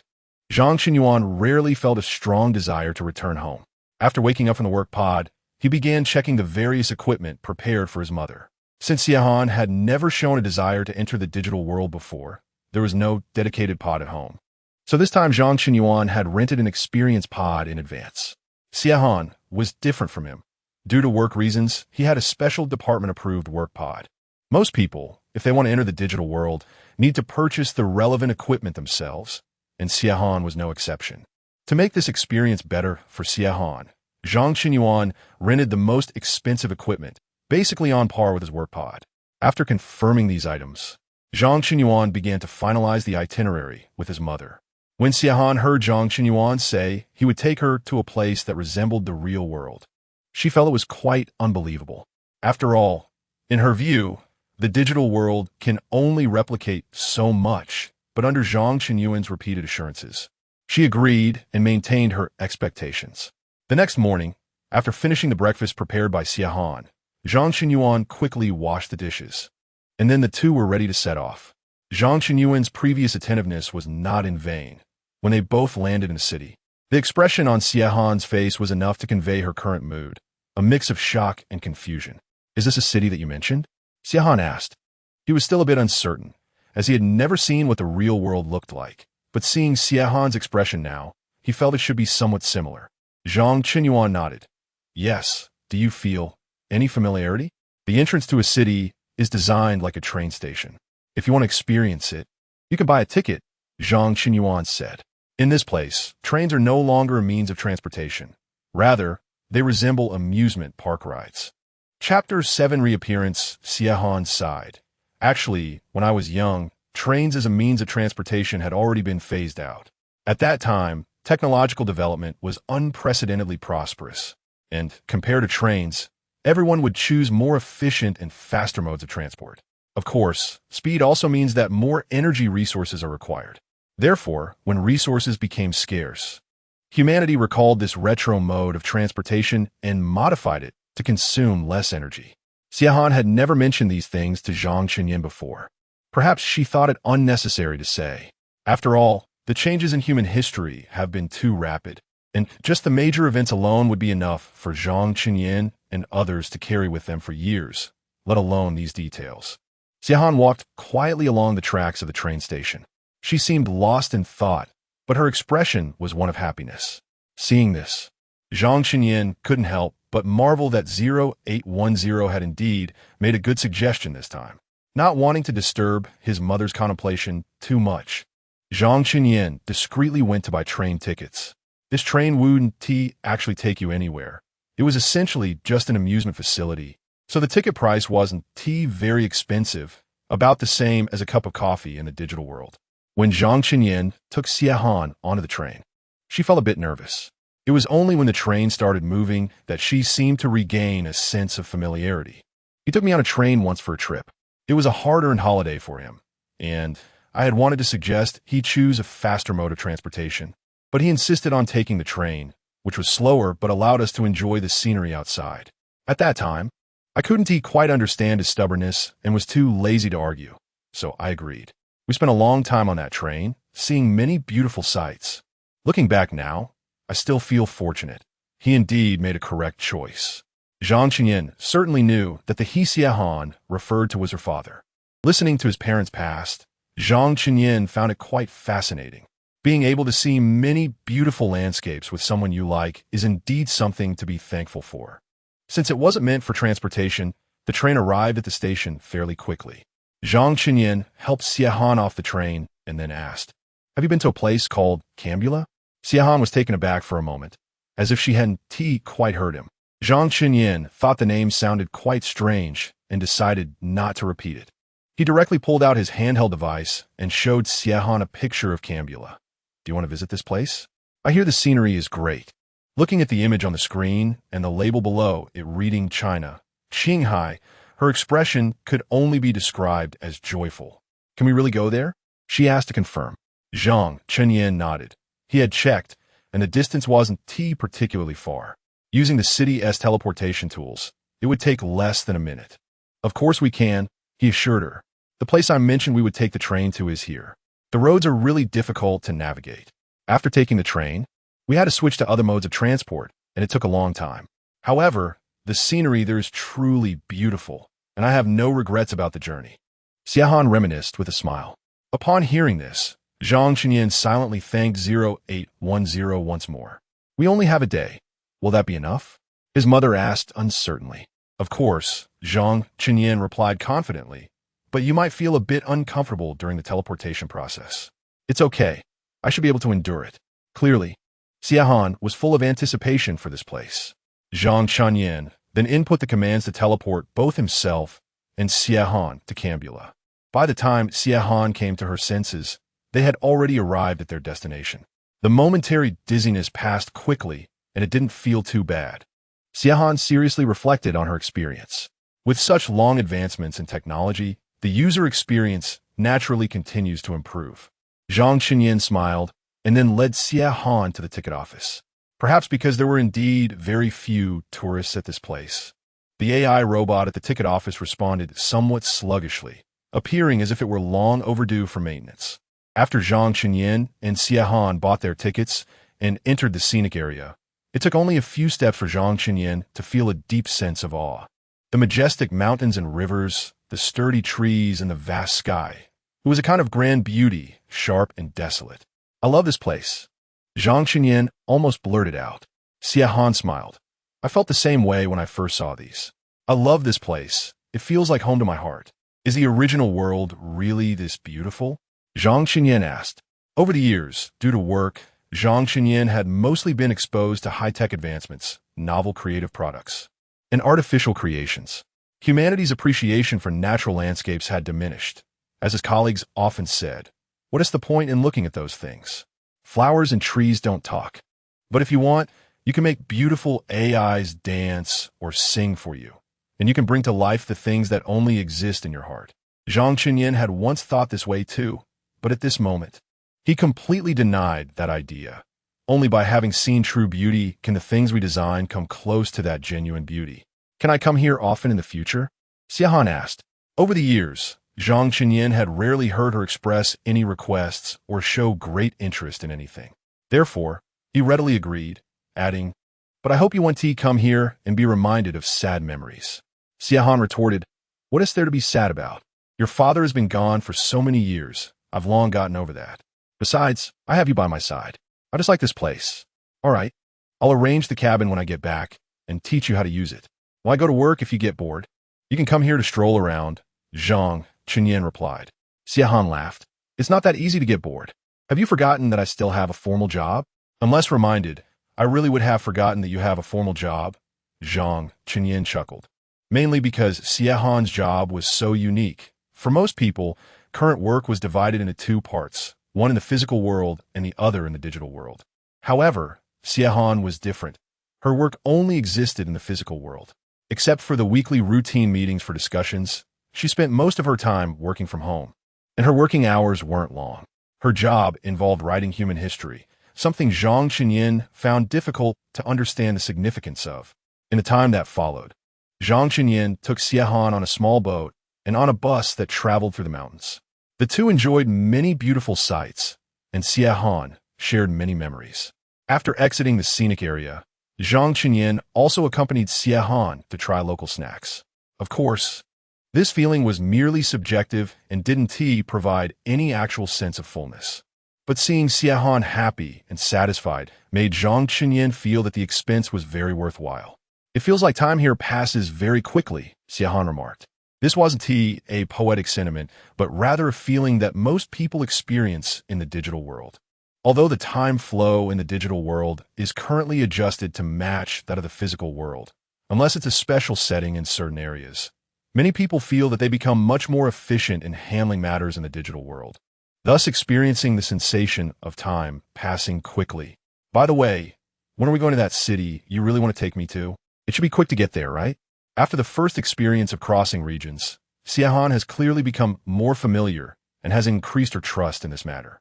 Zhang Qinyuan rarely felt a strong desire to return home. After waking up from the work pod, he began checking the various equipment prepared for his mother. Since Xiahan had never shown a desire to enter the digital world before, there was no dedicated pod at home. So this time Zhang Qinyuan had rented an experienced pod in advance. Xiahan was different from him. Due to work reasons, he had a special department-approved work pod. Most people, if they want to enter the digital world, need to purchase the relevant equipment themselves, and Xiahan was no exception. To make this experience better for Xiahan, Zhang Qinyuan rented the most expensive equipment, basically on par with his work pod. After confirming these items, Zhang Qinyuan began to finalize the itinerary with his mother. When Xiahan heard Zhang Qinyuan say he would take her to a place that resembled the real world, she felt it was quite unbelievable. After all, in her view, the digital world can only replicate so much, but under Zhang Qinyuan's repeated assurances, she agreed and maintained her expectations. The next morning, after finishing the breakfast prepared by Xiahan, Zhang Qinyuan quickly washed the dishes, and then the two were ready to set off. Zhang Qinyuan's previous attentiveness was not in vain. When they both landed in the city, the expression on Xiahan's face was enough to convey her current mood, a mix of shock and confusion. "Is this a city that you mentioned?" Xiahan asked. He was still a bit uncertain, as he had never seen what the real world looked like, but seeing Xiahan's expression now, he felt it should be somewhat similar. Zhang Qinyuan nodded. "Yes, do you feel any familiarity? The entrance to a city is designed like a train station. If you want to experience it, you can buy a ticket," Zhang Qinyuan said. "In this place, trains are no longer a means of transportation. Rather, they resemble amusement park rides." Chapter 7 Reappearance. Xiahan sighed. "Actually, when I was young, trains as a means of transportation had already been phased out. At that time, technological development was unprecedentedly prosperous, and, compared to trains, everyone would choose more efficient and faster modes of transport. Of course, speed also means that more energy resources are required. Therefore, when resources became scarce, humanity recalled this retro mode of transportation and modified it to consume less energy." Xiahan had never mentioned these things to Zhang Qinyuan before. Perhaps she thought it unnecessary to say. After all, the changes in human history have been too rapid, and just the major events alone would be enough for Zhang Qinyuan and others to carry with them for years, let alone these details. Xiahan walked quietly along the tracks of the train station. She seemed lost in thought, but her expression was one of happiness. Seeing this, Zhang Qinyuan couldn't help but marvel that 0810 had indeed made a good suggestion this time. Not wanting to disturb his mother's contemplation too much, Zhang Qinyuan discreetly went to buy train tickets. This train wouldn't actually take you anywhere. It was essentially just an amusement facility, so the ticket price wasn't very expensive, about the same as a cup of coffee in the digital world. When Zhang Qinyuan took Xiahan onto the train, she felt a bit nervous. It was only when the train started moving that she seemed to regain a sense of familiarity. "He took me on a train once for a trip. It was a hard-earned holiday for him, and I had wanted to suggest he choose a faster mode of transportation, but he insisted on taking the train, which was slower but allowed us to enjoy the scenery outside. At that time, I couldn't quite understand his stubbornness and was too lazy to argue, so I agreed. We spent a long time on that train, seeing many beautiful sights. Looking back now, I still feel fortunate. He indeed made a correct choice." Zhang Qinyuan certainly knew that the he Xiahan referred to was her father. Listening to his parents' past, Zhang Qinyuan found it quite fascinating. Being able to see many beautiful landscapes with someone you like is indeed something to be thankful for. Since it wasn't meant for transportation, the train arrived at the station fairly quickly. Zhang Qinyuan helped Xiahan off the train and then asked, "Have you been to a place called Cambula?" Xiahan was taken aback for a moment, as if she hadn't quite heard him. Zhang Qinyuan thought the name sounded quite strange and decided not to repeat it. He directly pulled out his handheld device and showed Xiahan a picture of Cambula. "Do you want to visit this place? I hear the scenery is great." Looking at the image on the screen and the label below it reading China, Qinghai, her expression could only be described as joyful. "Can we really go there?" she asked to confirm. Zhang Qinyuan nodded. He had checked, and the distance wasn't particularly far. Using the city's teleportation tools, it would take less than a minute. "Of course we can," he assured her. "The place I mentioned we would take the train to is here. The roads are really difficult to navigate. After taking the train, we had to switch to other modes of transport, and it took a long time. However, the scenery there is truly beautiful, and I have no regrets about the journey." Xiahan reminisced with a smile. Upon hearing this, Zhang Qinyuan silently thanked 0810 once more. "We only have a day. Will that be enough?" his mother asked uncertainly. "Of course," Zhang Qinyuan replied confidently, "but you might feel a bit uncomfortable during the teleportation process. It's okay. I should be able to endure it." Clearly, Xiahan was full of anticipation for this place. Zhang Qinyuan then input the commands to teleport both himself and Xie to Cambula. By the time Xie came to her senses, they had already arrived at their destination. The momentary dizziness passed quickly, and it didn't feel too bad. Xie seriously reflected on her experience. With such long advancements in technology, the user experience naturally continues to improve. Zhang Qinyan smiled and then led Xie to the ticket office. Perhaps because there were indeed very few tourists at this place. The AI robot at the ticket office responded somewhat sluggishly, appearing as if it were long overdue for maintenance. After Zhang Qinyan and Xie bought their tickets and entered the scenic area, it took only a few steps for Zhang Qinyan to feel a deep sense of awe. The majestic mountains and rivers, the sturdy trees, and the vast sky. It was a kind of grand beauty, sharp and desolate. I love this place. Zhang Qinyan almost blurted out. Xie smiled. I felt the same way when I first saw these. I love this place. It feels like home to my heart. Is the original world really this beautiful? Zhang Qinyan asked. Over the years, due to work, Zhang Qinyan had mostly been exposed to high-tech advancements, novel creative products, and artificial creations. Humanity's appreciation for natural landscapes had diminished. As his colleagues often said, what is the point in looking at those things? Flowers and trees don't talk. But if you want, you can make beautiful AIs dance or sing for you, and you can bring to life the things that only exist in your heart. Zhang Qinyan had once thought this way too, but at this moment, he completely denied that idea. Only by having seen true beauty can the things we design come close to that genuine beauty. Can I come here often in the future? Xie asked. Over the years, Zhang Qinyan had rarely heard her express any requests or show great interest in anything. Therefore, he readily agreed, adding, but I hope you one day come here and be reminded of sad memories. Xie retorted, what is there to be sad about? Your father has been gone for so many years. I've long gotten over that. Besides, I have you by my side. I just like this place. All right, I'll arrange the cabin when I get back and teach you how to use it. Why go to work if you get bored? You can come here to stroll around, Zhang Qinyan replied. Xie laughed. It's not that easy to get bored. Have you forgotten that I still have a formal job? Unless reminded, I really would have forgotten that you have a formal job, Zhang Qinyan chuckled. Mainly because Xie's job was so unique. For most people, current work was divided into two parts, one in the physical world and the other in the digital world. However, Xie was different. Her work only existed in the physical world. Except for the weekly routine meetings for discussions, she spent most of her time working from home. And her working hours weren't long. Her job involved writing human history, something Zhang Qinyan found difficult to understand the significance of. In the time that followed, Zhang Qinyan took Xie on a small boat and on a bus that traveled through the mountains. The two enjoyed many beautiful sights, and Xie shared many memories. After exiting the scenic area, Zhang Qinyan also accompanied Xie to try local snacks. Of course, this feeling was merely subjective and didn't provide any actual sense of fullness. But seeing Xie happy and satisfied made Zhang Qinyan feel that the expense was very worthwhile. It feels like time here passes very quickly, Xie remarked. This wasn't a poetic sentiment, but rather a feeling that most people experience in the digital world. Although the time flow in the digital world is currently adjusted to match that of the physical world, unless it's a special setting in certain areas, many people feel that they become much more efficient in handling matters in the digital world, thus experiencing the sensation of time passing quickly. By the way, when are we going to that city you really want to take me to? It should be quick to get there, right? After the first experience of crossing regions, Xie has clearly become more familiar and has increased her trust in this matter.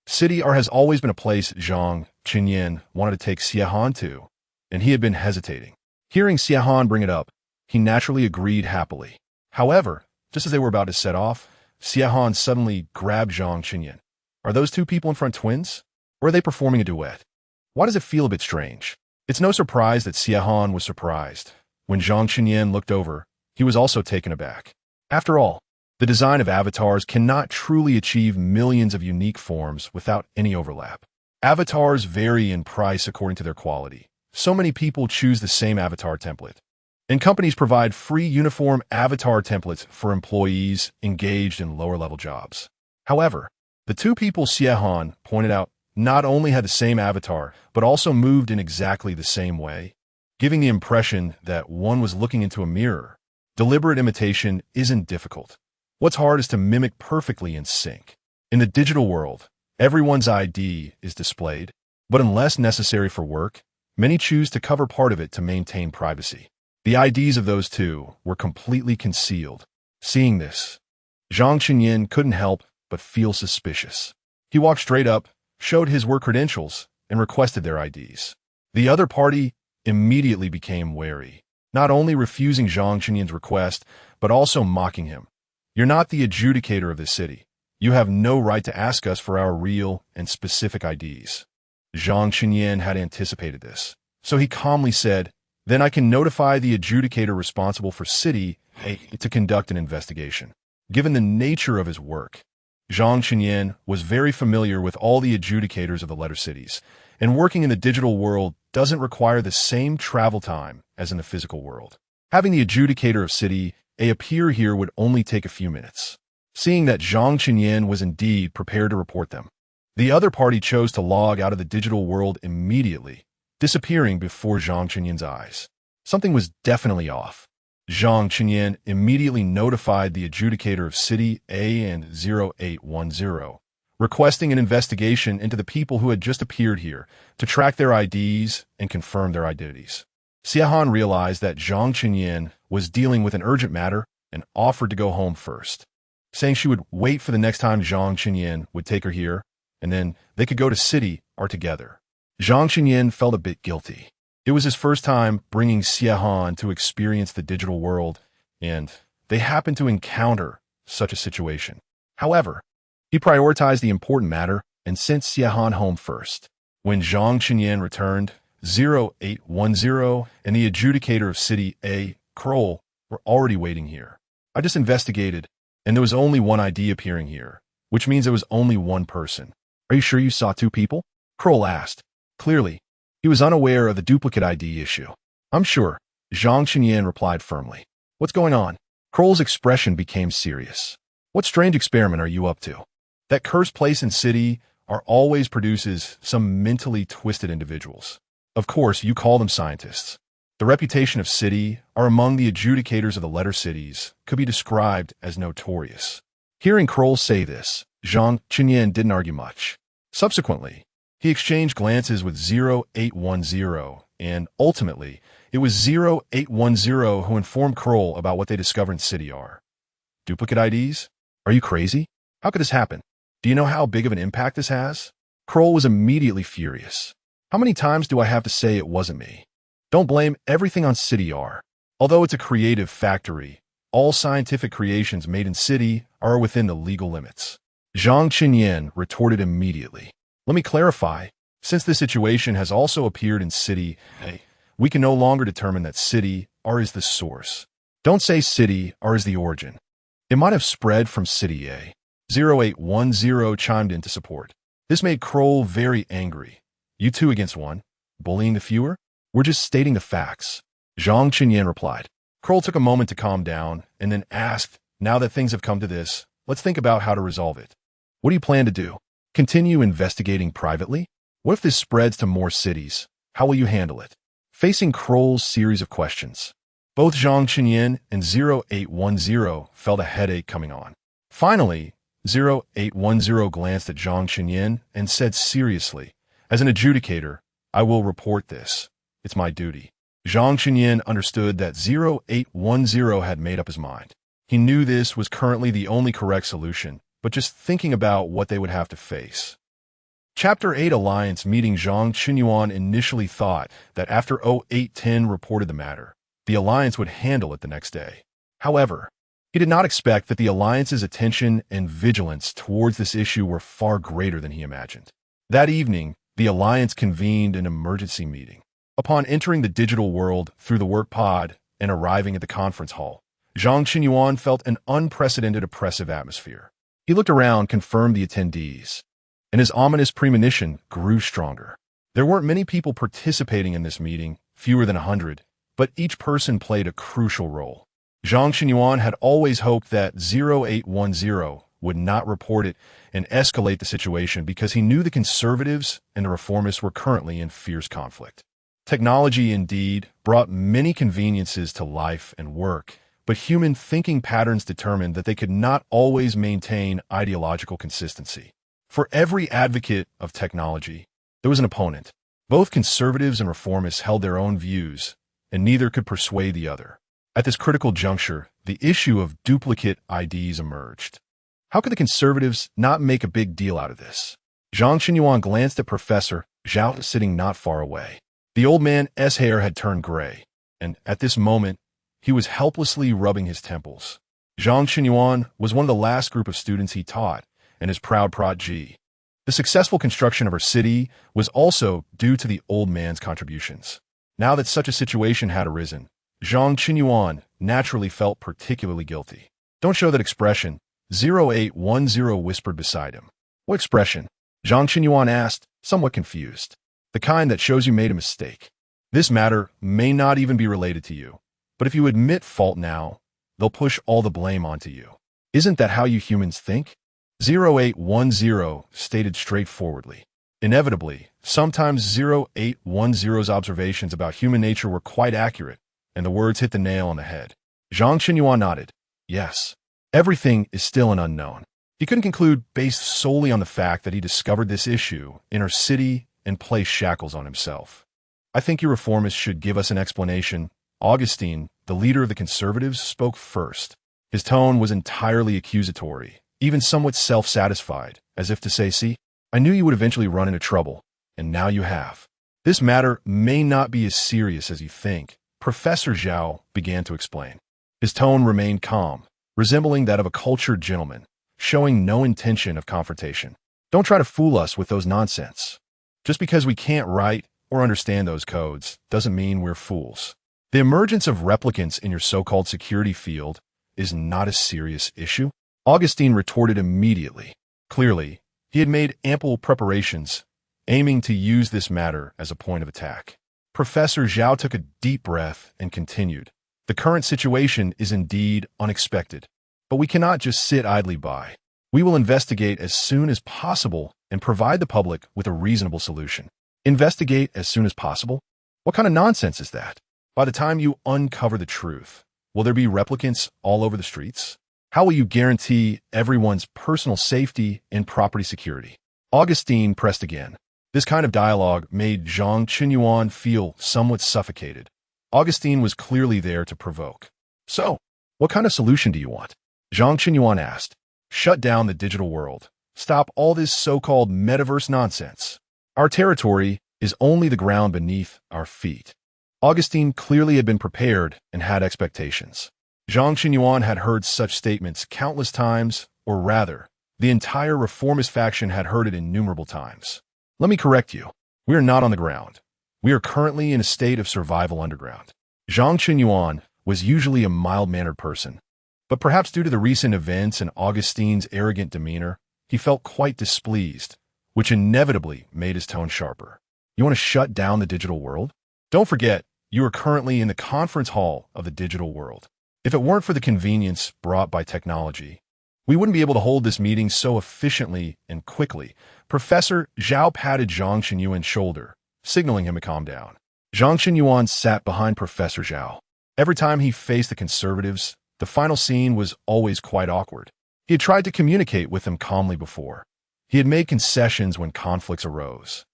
City has always been a place Zhang Qinyan wanted to take Xie to, and he had been hesitating. Hearing Xie bring it up, he naturally agreed happily. However, just as they were about to set off, Xie suddenly grabbed Zhang Qinyan. Are those two people in front twins? Or are they performing a duet? Why does it feel a bit strange? It's no surprise that Xie was surprised. When Zhang Qinyan looked over, he was also taken aback. After all, the design of avatars cannot truly achieve millions of unique forms without any overlap. Avatars vary in price according to their quality. So many people choose the same avatar template. And companies provide free uniform avatar templates for employees engaged in lower-level jobs. However, the two people Xie pointed out not only had the same avatar, but also moved in exactly the same way, giving the impression that one was looking into a mirror, Deliberate imitation isn't difficult. What's hard is to mimic perfectly in sync. In the digital world, everyone's ID is displayed, but unless necessary for work, many choose to cover part of it to maintain privacy. The IDs of those two were completely concealed. Seeing this, Zhang Qinyin couldn't help but feel suspicious. He walked straight up, showed his work credentials, and requested their IDs. The other party immediately became wary, not only refusing Zhang Qinyin's request, but also mocking him. You're not the adjudicator of this city. You have no right to ask us for our real and specific IDs. Zhang Qinyin had anticipated this, so he calmly said, then I can notify the adjudicator responsible for City A to conduct an investigation. Given the nature of his work, Zhang Qinyin was very familiar with all the adjudicators of the letter cities, and working in the digital world doesn't require the same travel time as in the physical world. Having the adjudicator of City A appear here would only take a few minutes. Seeing that Zhang Qinyin was indeed prepared to report them, the other party chose to log out of the digital world immediately, disappearing before Zhang Qinyin's eyes. Something was definitely off. Zhang Qinyin immediately notified the adjudicator of City A and 0810, requesting an investigation into the people who had just appeared here to track their IDs and confirm their identities. Xiahan realized that Zhang Qinyin was dealing with an urgent matter and offered to go home first, saying she would wait for the next time Zhang Qinyin would take her here, and then they could go to City or together. Zhang Qinyin felt a bit guilty. It was his first time bringing Xiahan to experience the digital world, and they happened to encounter such a situation. However, he prioritized the important matter and sent Xiahan home first. When Zhang Qinyin returned, 0810 and the adjudicator of City A, Kroll, were already waiting here. I just investigated, and there was only one ID appearing here, which means there was only one person. Are you sure you saw two people? Kroll asked. Clearly, he was unaware of the duplicate ID issue. I'm sure, Zhang Qinyin replied firmly. What's going on? Kroll's expression became serious. What strange experiment are you up to? That cursed place and city always produces some mentally twisted individuals. Of course, you call them scientists. The reputation of City are among the adjudicators of the letter cities could be described as notorious. Hearing Kroll say this, Zhang Qinyin didn't argue much. Subsequently, he exchanged glances with 0810, and ultimately, it was 0810 who informed Kroll about what they discovered in City R. Duplicate IDs? Are you crazy? How could this happen? Do you know how big of an impact this has? Kroll was immediately furious. How many times do I have to say it wasn't me? Don't blame everything on City R. Although it's a creative factory, all scientific creations made in City are within the legal limits. Zhang Qinyin retorted immediately. Let me clarify. Since this situation has also appeared in City A, we can no longer determine that City R is the source. Don't say City R is the origin. It might have spread from City A. 0810 chimed in to support. This made Kroll very angry. You two against one? Bullying the fewer? We're just stating the facts. Zhang Qinyin replied. Kroll took a moment to calm down and then asked, now that things have come to this, let's think about how to resolve it. What do you plan to do? Continue investigating privately? What if this spreads to more cities? How will you handle it? Facing Kroll's series of questions, both Zhang Qinyin and 0810 felt a headache coming on. Finally, 0810 glanced at Zhang Qinyin and said seriously, as an adjudicator, I will report this. It's my duty. Zhang Qinyin understood that 0810 had made up his mind. He knew this was currently the only correct solution, but just thinking about what they would have to face. Chapter 8 Alliance meeting. Zhang Qinyuan initially thought that after 0810 reported the matter, the Alliance would handle it the next day. However, he did not expect that the Alliance's attention and vigilance towards this issue were far greater than he imagined. That evening, the Alliance convened an emergency meeting. Upon entering the digital world through the work pod and arriving at the conference hall, Zhang Qinyuan felt an unprecedented oppressive atmosphere. He looked around, confirmed the attendees, and his ominous premonition grew stronger. There weren't many people participating in this meeting, fewer than 100, but each person played a crucial role. Zhang Qinyuan had always hoped that 0810 would not report it and escalate the situation because he knew the conservatives and the reformists were currently in fierce conflict. Technology indeed brought many conveniences to life and work, but human thinking patterns determined that they could not always maintain ideological consistency. For every advocate of technology, there was an opponent. Both conservatives and reformists held their own views, and neither could persuade the other. At this critical juncture, the issue of duplicate IDs emerged. How could the conservatives not make a big deal out of this? Zhang Qinyuan glanced at Professor Zhao sitting not far away. The old man's hair had turned gray, and at this moment, he was helplessly rubbing his temples. Zhang Qinyuan was one of the last group of students he taught, and his proud protege. The successful construction of her city was also due to the old man's contributions. Now that such a situation had arisen, Zhang Qinyuan naturally felt particularly guilty. "Don't show that expression," 0810 whispered beside him. "What expression?" Zhang Qinyuan asked, somewhat confused. "The kind that shows you made a mistake. This matter may not even be related to you, but if you admit fault now, they'll push all the blame onto you. Isn't that how you humans think?" 0810 stated straightforwardly. Inevitably, sometimes 0810's observations about human nature were quite accurate, and the words hit the nail on the head. Zhang Qinyuan nodded. Yes, everything is still an unknown. He couldn't conclude based solely on the fact that he discovered this issue in our city and placed shackles on himself. "I think you reformists should give us an explanation." Augustine, the leader of the conservatives, spoke first. His tone was entirely accusatory, even somewhat self-satisfied, as if to say, "See, I knew you would eventually run into trouble, and now you have. This matter may not be as serious as you think," Professor Zhao began to explain. His tone remained calm, resembling that of a cultured gentleman, showing no intention of confrontation. "Don't try to fool us with those nonsense. Just because we can't write or understand those codes doesn't mean we're fools. The emergence of replicants in your so-called security field is not a serious issue." Augustine retorted immediately. Clearly, he had made ample preparations, aiming to use this matter as a point of attack. Professor Zhao took a deep breath and continued. "The current situation is indeed unexpected, but we cannot just sit idly by. We will investigate as soon as possible and provide the public with a reasonable solution." Investigate as soon as possible? What kind of nonsense is that? By the time you uncover the truth, will there be replicants all over the streets? How will you guarantee everyone's personal safety and property security? Augustine pressed again. This kind of dialogue made Zhang Qinyuan feel somewhat suffocated. Augustine was clearly there to provoke. "So, what kind of solution do you want?" Zhang Qinyuan asked. "Shut down the digital world. Stop all this so-called metaverse nonsense. Our territory is only the ground beneath our feet." Augustine clearly had been prepared and had expectations. Zhang Qinyuan had heard such statements countless times, or rather, the entire reformist faction had heard it innumerable times. "Let me correct you. We are not on the ground. We are currently in a state of survival underground." Zhang Qinyuan was usually a mild-mannered person, but perhaps due to the recent events and Augustine's arrogant demeanor, he felt quite displeased, which inevitably made his tone sharper. "You want to shut down the digital world? Don't forget, you are currently in the conference hall of the digital world. If it weren't for the convenience brought by technology, we wouldn't be able to hold this meeting so efficiently and quickly." Professor Zhao patted Zhang Qinyuan's shoulder, signaling him to calm down. Zhang Qinyuan sat behind Professor Zhao. Every time he faced the conservatives, the final scene was always quite awkward. He had tried to communicate with them calmly before. He had made concessions when conflicts arose.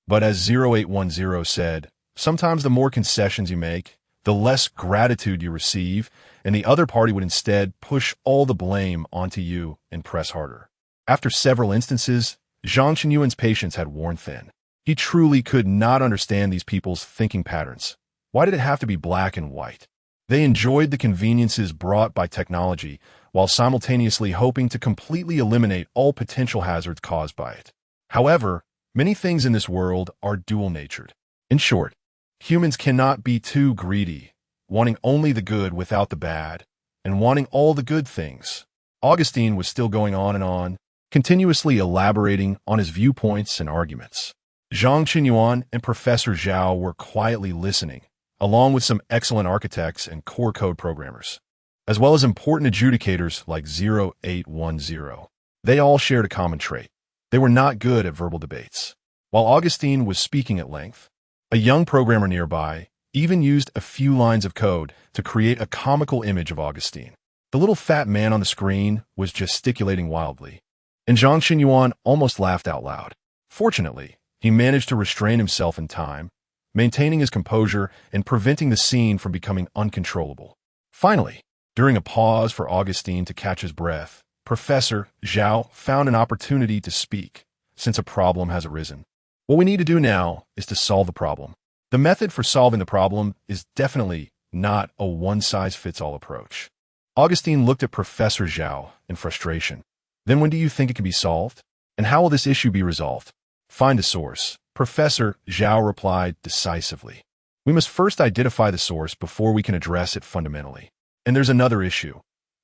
But as 0810 said, sometimes the more concessions you make, the less gratitude you receive, and the other party would instead push all the blame onto you and press harder. After several instances, Zhang Qinyuan's patience had worn thin. He truly could not understand these people's thinking patterns. Why did it have to be black and white? They enjoyed the conveniences brought by technology while simultaneously hoping to completely eliminate all potential hazards caused by it. However, many things in this world are dual-natured. In short, humans cannot be too greedy, wanting only the good without the bad, and wanting all the good things. Augustine was still going on, continuously elaborating on his viewpoints and arguments. Zhang Qinyuan and Professor Zhao were quietly listening, along with some excellent architects and core code programmers, as well as important adjudicators like 0810. They all shared a common trait. They were not good at verbal debates. While Augustine was speaking at length, a young programmer nearby, even used a few lines of code to create a comical image of Augustine. The little fat man on the screen was gesticulating wildly, and Zhang Xinyuan almost laughed out loud. Fortunately, he managed to restrain himself in time, maintaining his composure and preventing the scene from becoming uncontrollable. Finally, during a pause for Augustine to catch his breath, Professor Zhao found an opportunity to speak, since a problem has arisen. What we need to do now is to solve the problem. The method for solving the problem is definitely not a one-size-fits-all approach. Augustine looked at Professor Zhao in frustration. Then when do you think it can be solved? And how will this issue be resolved? Find a source. Professor Zhao replied decisively. We must first identify the source before we can address it fundamentally. And there's another issue.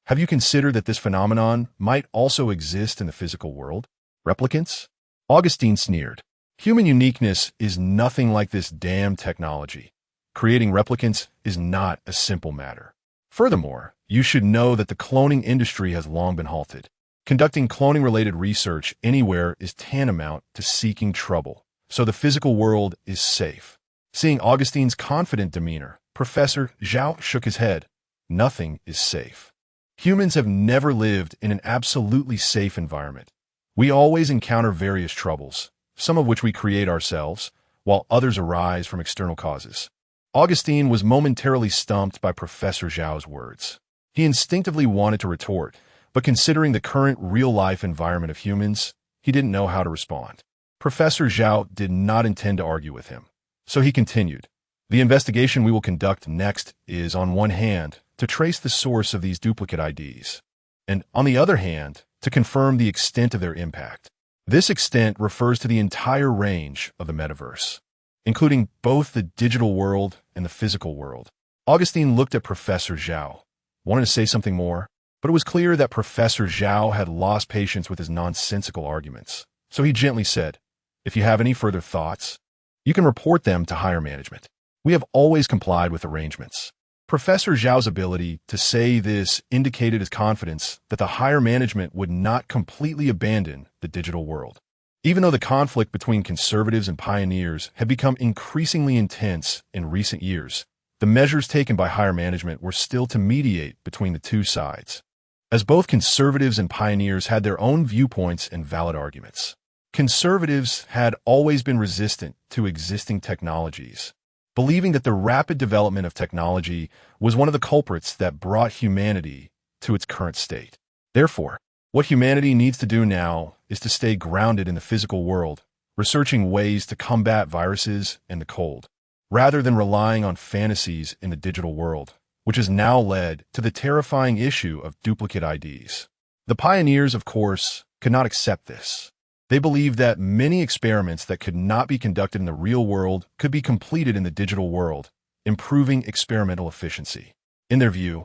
Have you considered that this phenomenon might also exist in the physical world? Replicants? Augustine sneered. Human uniqueness is nothing like this damn technology. Creating replicants is not a simple matter. Furthermore, you should know that the cloning industry has long been halted. Conducting cloning-related research anywhere is tantamount to seeking trouble, so the physical world is safe. Seeing Augustine's confident demeanor, Professor Zhao shook his head. Nothing is safe. Humans have never lived in an absolutely safe environment. We always encounter various troubles, some of which we create ourselves, while others arise from external causes. Augustine was momentarily stumped by Professor Zhao's words. He instinctively wanted to retort, but considering the current real-life environment of humans, he didn't know how to respond. Professor Zhao did not intend to argue with him, so he continued. The investigation we will conduct next is, on one hand, to trace the source of these duplicate IDs, and, on the other hand, to confirm the extent of their impact. This extent refers to the entire range of the metaverse, including both the digital world and the physical world. Augustine looked at Professor Zhao, wanted to say something more, but it was clear that Professor Zhao had lost patience with his nonsensical arguments. So he gently said, if you have any further thoughts, you can report them to higher management. We have always complied with arrangements. Professor Zhao's ability to say this indicated his confidence that the higher management would not completely abandon the digital world. Even though the conflict between conservatives and pioneers had become increasingly intense in recent years, the measures taken by higher management were still to mediate between the two sides, as both conservatives and pioneers had their own viewpoints and valid arguments. Conservatives had always been resistant to existing technologies, believing that the rapid development of technology was one of the culprits that brought humanity to its current state. Therefore, what humanity needs to do now is to stay grounded in the physical world, researching ways to combat viruses and the cold, rather than relying on fantasies in the digital world, which has now led to the terrifying issue of duplicate IDs. The pioneers, of course, could not accept this. They believed that many experiments that could not be conducted in the real world could be completed in the digital world, improving experimental efficiency. In their view,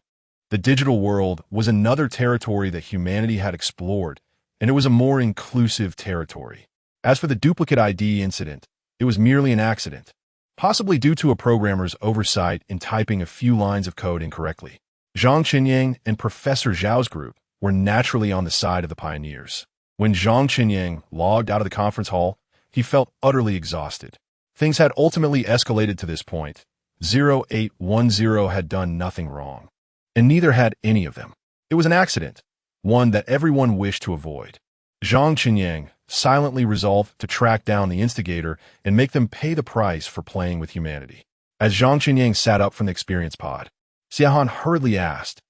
the digital world was another territory that humanity had explored, and it was a more inclusive territory. As for the duplicate ID incident, it was merely an accident, possibly due to a programmer's oversight in typing a few lines of code incorrectly. Zhang Qinyang and Professor Zhao's group were naturally on the side of the pioneers. When Zhang Qinyang logged out of the conference hall, he felt utterly exhausted. Things had ultimately escalated to this point. 0810 had done nothing wrong, and neither had any of them. It was an accident, one that everyone wished to avoid. Zhang Qinyang silently resolved to track down the instigator and make them pay the price for playing with humanity. As Zhang Qinyang sat up from the experience pod, Xiahan hurriedly asked,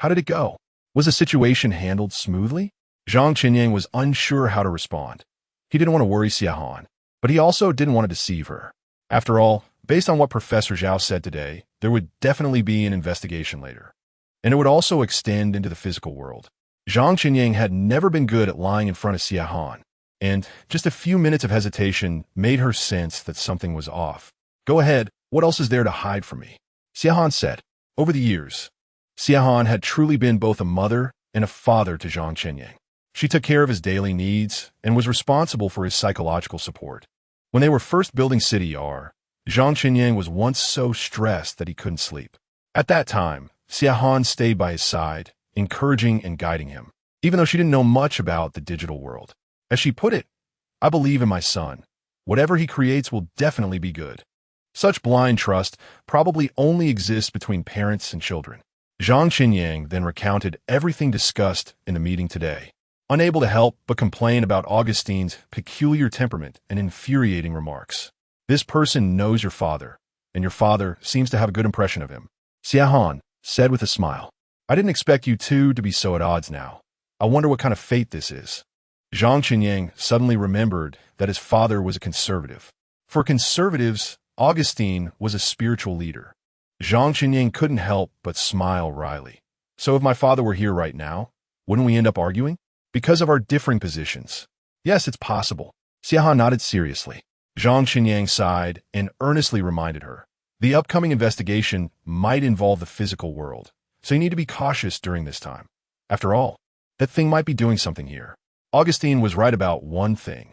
how did it go? Was the situation handled smoothly? Zhang Qinyang was unsure how to respond. He didn't want to worry Xiahan, but he also didn't want to deceive her. After all, based on what Professor Zhao said today, there would definitely be an investigation later, and it would also extend into the physical world. Zhang Qinyang had never been good at lying in front of Xiahan, and just a few minutes of hesitation made her sense that something was off. Go ahead, what else is there to hide from me? Xiahan said. Over the years, Xiahan had truly been both a mother and a father to Zhang Qinyang. She took care of his daily needs and was responsible for his psychological support. When they were first building City R, Zhang Qinyang was once so stressed that he couldn't sleep. At that time, Xiahan stayed by his side, encouraging and guiding him, even though she didn't know much about the digital world. As she put it, I believe in my son. Whatever he creates will definitely be good. Such blind trust probably only exists between parents and children. Zhang Qinyang then recounted everything discussed in the meeting today, unable to help but complain about Augustine's peculiar temperament and infuriating remarks. This person knows your father, and your father seems to have a good impression of him. Xie Han said with a smile. I didn't expect you two to be so at odds now. I wonder what kind of fate this is. Zhang Qinyang suddenly remembered that his father was a conservative. For conservatives, Augustine was a spiritual leader. Zhang Qinyang couldn't help but smile wryly. So if my father were here right now, wouldn't we end up arguing? Because of our differing positions. Yes, it's possible. Xie Han nodded seriously. Zhang Qinyang sighed and earnestly reminded her. The upcoming investigation might involve the physical world, so you need to be cautious during this time. After all, that thing might be doing something here. Augustine was right about one thing.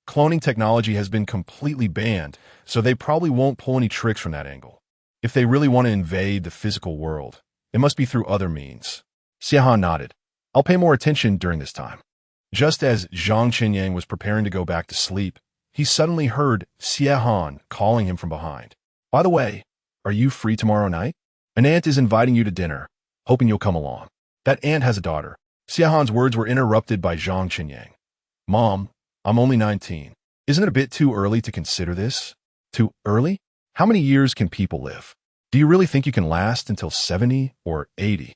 Cloning technology has been completely banned, so they probably won't pull any tricks from that angle. If they really want to invade the physical world, it must be through other means. Xie Han nodded. I'll pay more attention during this time. Just as Zhang Qinyang was preparing to go back to sleep, he suddenly heard Xie Han calling him from behind. By the way, are you free tomorrow night? An aunt is inviting you to dinner, hoping you'll come along. That aunt has a daughter. Xie Han's words were interrupted by Zhang Qinyang. Mom, I'm only 19. Isn't it a bit too early to consider this? Too early? How many years can people live? Do you really think you can last until 70 or 80?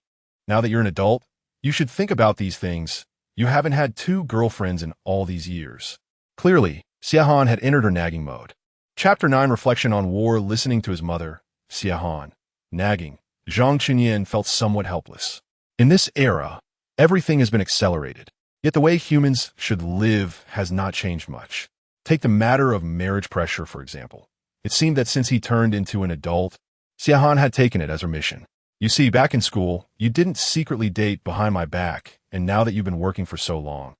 Now that you're an adult, you should think about these things. You haven't had two girlfriends in all these years. Clearly, Xie Han had entered her nagging mode. Chapter 9 Reflection on War. Listening to his mother, Xie Han, nagging, Zhang Qinyang felt somewhat helpless. In this era, everything has been accelerated, yet the way humans should live has not changed much. Take the matter of marriage pressure, for example. It seemed that since he turned into an adult, Xie Han had taken it as her mission. You see, back in school, you didn't secretly date behind my back, and now that you've been working for so long,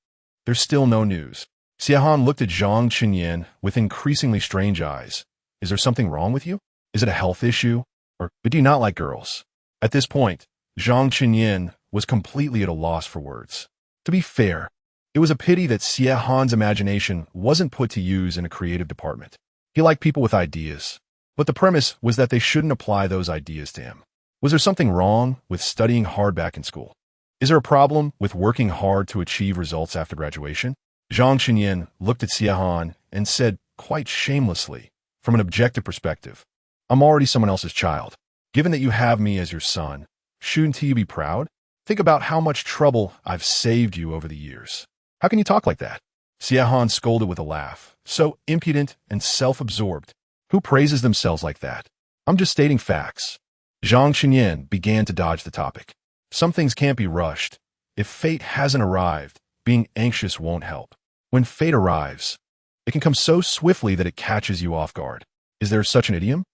there's still no news. Xie Han looked at Zhang Qinyang with increasingly strange eyes. Is there something wrong with you? Is it a health issue? Or do you not like girls? At this point, Zhang Qinyang was completely at a loss for words. To be fair, it was a pity that Xie Han's imagination wasn't put to use in a creative department. He liked people with ideas, but the premise was that they shouldn't apply those ideas to him. Was there something wrong with studying hard back in school? Is there a problem with working hard to achieve results after graduation? Zhang Qinyang looked at Xie Han and said quite shamelessly, from an objective perspective, I'm already someone else's child. Given that you have me as your son, shouldn't you be proud? Think about how much trouble I've saved you over the years. How can you talk like that? Xie Han scolded with a laugh. So impudent and self-absorbed. Who praises themselves like that? I'm just stating facts. Zhang Qinyang began to dodge the topic. Some things can't be rushed. If fate hasn't arrived, being anxious won't help. When fate arrives, it can come so swiftly that it catches you off guard. Is there such an idiom?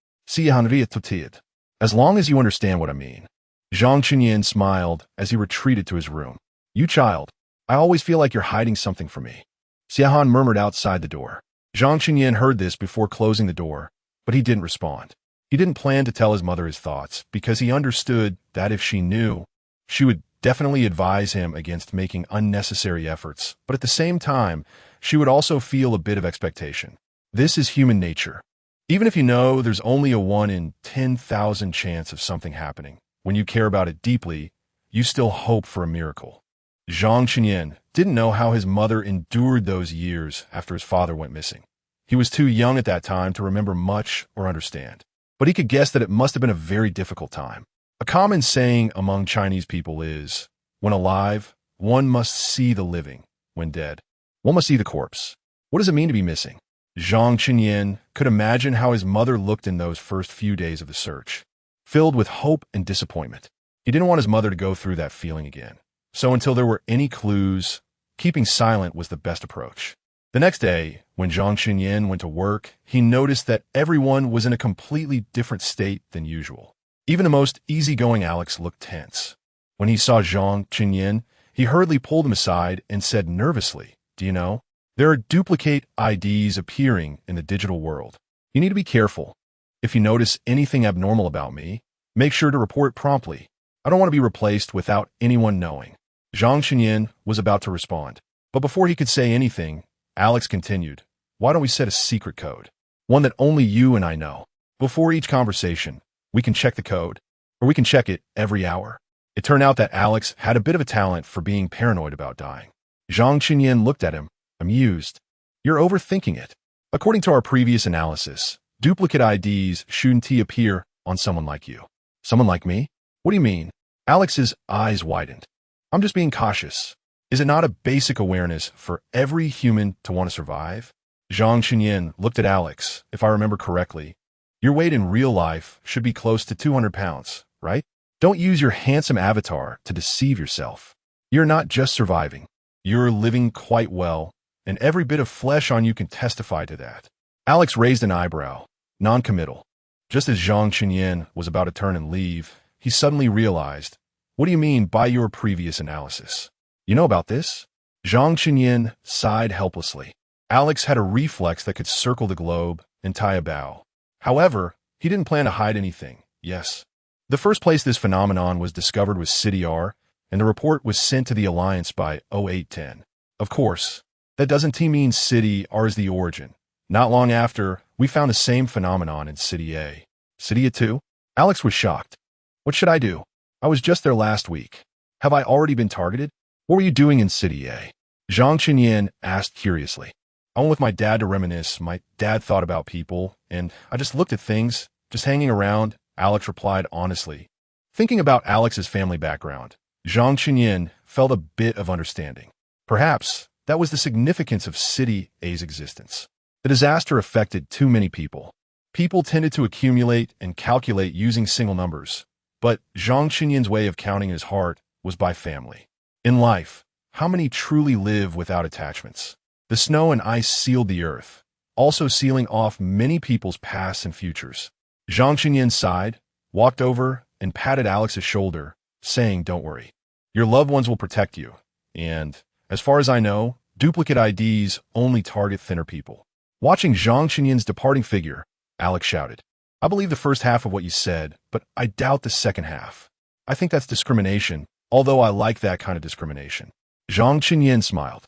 As long as you understand what I mean. Zhang Qinyang smiled as he retreated to his room. You child, I always feel like you're hiding something from me. Xie Han murmured outside the door. Zhang Qinyang heard this before closing the door, but he didn't respond. He didn't plan to tell his mother his thoughts because he understood that if she knew, she would definitely advise him against making unnecessary efforts, but at the same time, she would also feel a bit of expectation. This is human nature. Even if you know there's only a 1 in 10,000 chance of something happening, when you care about it deeply, you still hope for a miracle. Zhang Qinyang didn't know how his mother endured those years after his father went missing. He was too young at that time to remember much or understand, but he could guess that it must have been a very difficult time. A common saying among Chinese people is, when alive, one must see the living. When dead, one must see the corpse. What does it mean to be missing? Zhang Qinyang could imagine how his mother looked in those first few days of the search, filled with hope and disappointment. He didn't want his mother to go through that feeling again. So until there were any clues, keeping silent was the best approach. The next day, when Zhang Qinyang went to work, he noticed that everyone was in a completely different state than usual. Even the most easygoing Alex looked tense. When he saw Zhang Qinyang, he hurriedly pulled him aside and said nervously, Do you know? There are duplicate IDs appearing in the digital world. You need to be careful. If you notice anything abnormal about me, make sure to report promptly. I don't want to be replaced without anyone knowing. Zhang Qinyang was about to respond, but before he could say anything, Alex continued, Why don't we set a secret code? One that only you and I know. Before each conversation, we can check the code, or we can check it every hour. It turned out that Alex had a bit of a talent for being paranoid about dying. Zhang Qinyan looked at him, amused. You're overthinking it. According to our previous analysis, duplicate IDs shouldn't appear on someone like you. Someone like me? What do you mean? Alex's eyes widened. I'm just being cautious. Is it not a basic awareness for every human to want to survive? Zhang Qinyan looked at Alex. If I remember correctly, your weight in real life should be close to 200 pounds, right? Don't use your handsome avatar to deceive yourself. You're not just surviving. You're living quite well, and every bit of flesh on you can testify to that. Alex raised an eyebrow, non-committal. Just as Zhang Qinyan was about to turn and leave, he suddenly realized, what do you mean by your previous analysis? You know about this? Zhang Qinyan sighed helplessly. Alex had a reflex that could circle the globe and tie a bow. However, he didn't plan to hide anything, yes. The first place this phenomenon was discovered was City R, and the report was sent to the Alliance by 0810. Of course, that doesn't mean City R is the origin. Not long after, we found the same phenomenon in City A. City A too? Alex was shocked. What should I do? I was just there last week. Have I already been targeted? What were you doing in City A? Zhang Qinyan asked curiously. I went with my dad to reminisce. My dad thought about people, and I just looked at things, just hanging around, Alex replied honestly. Thinking about Alex's family background, Zhang Qinyan felt a bit of understanding. Perhaps that was the significance of City A's existence. The disaster affected too many people. People tended to accumulate and calculate using single numbers, but Zhang Qinyan's way of counting his heart was by family. In life, how many truly live without attachments? The snow and ice sealed the earth, also sealing off many people's pasts and futures. Zhang Qinyan sighed, walked over, and patted Alex's shoulder, saying, don't worry. Your loved ones will protect you. And, as far as I know, duplicate IDs only target thinner people. Watching Zhang Qinyan's departing figure, Alex shouted, I believe the first half of what you said, but I doubt the second half. I think that's discrimination, although I like that kind of discrimination. Zhang Qinyan smiled.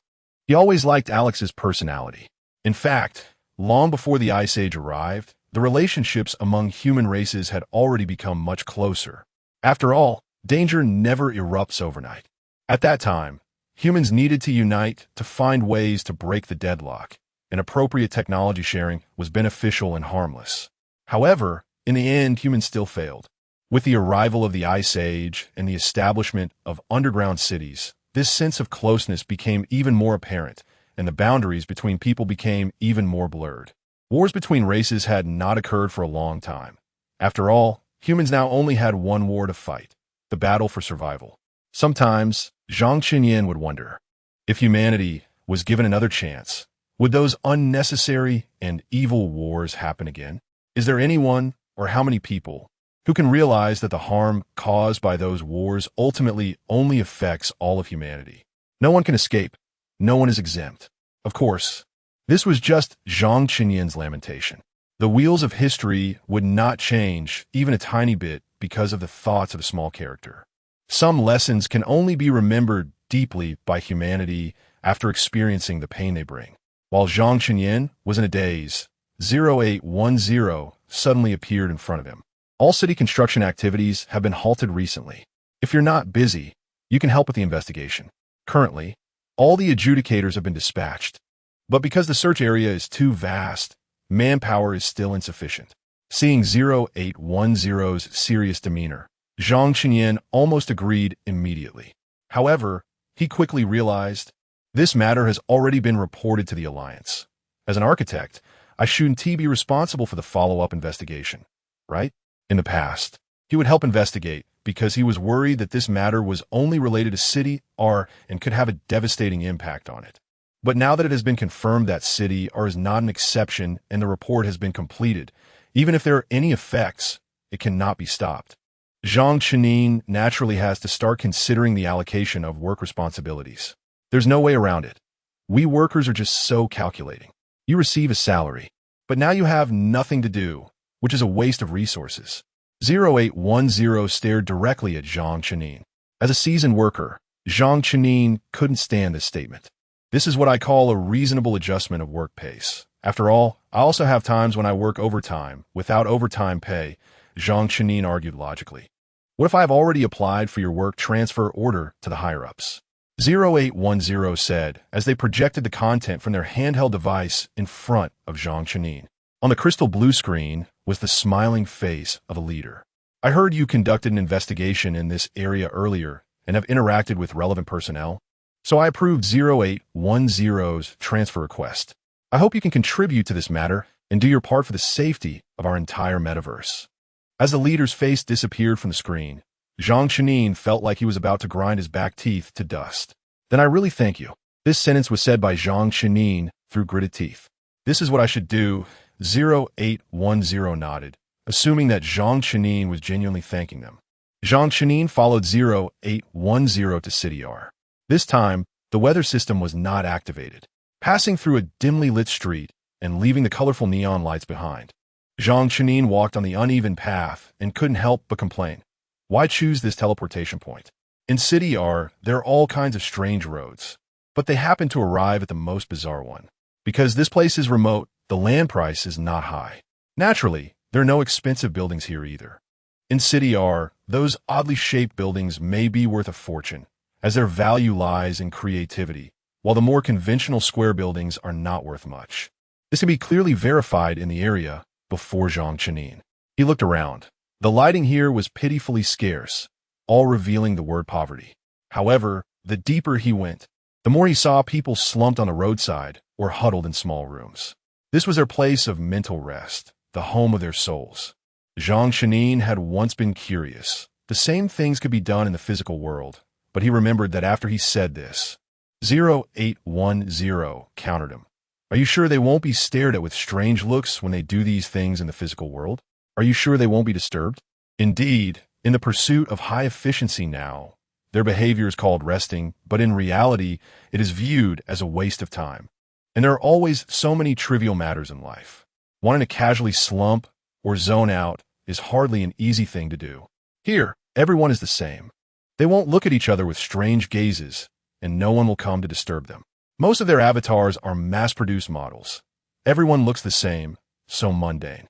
He always liked Alex's personality. In fact, long before the Ice Age arrived, the relationships among human races had already become much closer. After all, danger never erupts overnight. At that time, humans needed to unite to find ways to break the deadlock, and appropriate technology sharing was beneficial and harmless. However, in the end, humans still failed. With the arrival of the Ice Age and the establishment of underground cities, this sense of closeness became even more apparent, and the boundaries between people became even more blurred. Wars between races had not occurred for a long time. After all, humans now only had one war to fight, the battle for survival. Sometimes, Zhang Qinyan would wonder, if humanity was given another chance, would those unnecessary and evil wars happen again? Is there anyone, or how many people, who can realize that the harm caused by those wars ultimately only affects all of humanity? No one can escape. No one is exempt. Of course, this was just Zhang Qinyan's lamentation. The wheels of history would not change even a tiny bit because of the thoughts of a small character. Some lessons can only be remembered deeply by humanity after experiencing the pain they bring. While Zhang Qinyan was in a daze, 0810 suddenly appeared in front of him. All city construction activities have been halted recently. If you're not busy, you can help with the investigation. Currently, all the adjudicators have been dispatched. But because the search area is too vast, manpower is still insufficient. Seeing 0810's serious demeanor, Zhang Qinyan almost agreed immediately. However, he quickly realized, this matter has already been reported to the Alliance. As an architect, I shouldn't be responsible for the follow-up investigation, right? In the past, he would help investigate because he was worried that this matter was only related to City R and could have a devastating impact on it. But now that it has been confirmed that City R is not an exception and the report has been completed, even if there are any effects, it cannot be stopped. Zhang Qinyan naturally has to start considering the allocation of work responsibilities. There's no way around it. We workers are just so calculating. You receive a salary, but now you have nothing to do, which is a waste of resources. 0810 stared directly at Zhang Qinyan. As a seasoned worker, Zhang Qinyan couldn't stand this statement. This is what I call a reasonable adjustment of work pace. After all, I also have times when I work overtime, without overtime pay, Zhang Chenin argued logically. What if I have already applied for your work transfer order to the higher-ups? 0810 said, as they projected the content from their handheld device in front of Zhang Chenin. On the crystal blue screen was the smiling face of a leader. I heard you conducted an investigation in this area earlier and have interacted with relevant personnel, so I approved 0810's transfer request. I hope you can contribute to this matter and do your part for the safety of our entire metaverse. As the leader's face disappeared from the screen, Zhang Chenin felt like he was about to grind his back teeth to dust. Then I really thank you. This sentence was said by Zhang Chenin through gritted teeth. This is what I should do. 0810 nodded, assuming that Zhang Chenin was genuinely thanking them. Zhang Chenin followed 0810 to City R. This time, the weather system was not activated. Passing through a dimly lit street and leaving the colorful neon lights behind, Zhang Chenin walked on the uneven path and couldn't help but complain. Why choose this teleportation point? In City R, there are all kinds of strange roads, but they happen to arrive at the most bizarre one. Because this place is remote, the land price is not high. Naturally, there are no expensive buildings here either. In City R, those oddly shaped buildings may be worth a fortune, as their value lies in creativity, while the more conventional square buildings are not worth much. This can be clearly verified in the area before Zhang Chenin. He looked around. The lighting here was pitifully scarce, all revealing the word poverty. However, the deeper he went, the more he saw people slumped on the roadside or huddled in small rooms. This was their place of mental rest, the home of their souls. Zhang Chenin had once been curious. The same things could be done in the physical world, but he remembered that after he said this, 0810 countered him. Are you sure they won't be stared at with strange looks when they do these things in the physical world? Are you sure they won't be disturbed? Indeed, in the pursuit of high efficiency now, their behavior is called resting, but in reality, it is viewed as a waste of time. And there are always so many trivial matters in life. Wanting to casually slump or zone out is hardly an easy thing to do. Here, everyone is the same. They won't look at each other with strange gazes, and no one will come to disturb them. Most of their avatars are mass-produced models. Everyone looks the same, so mundane.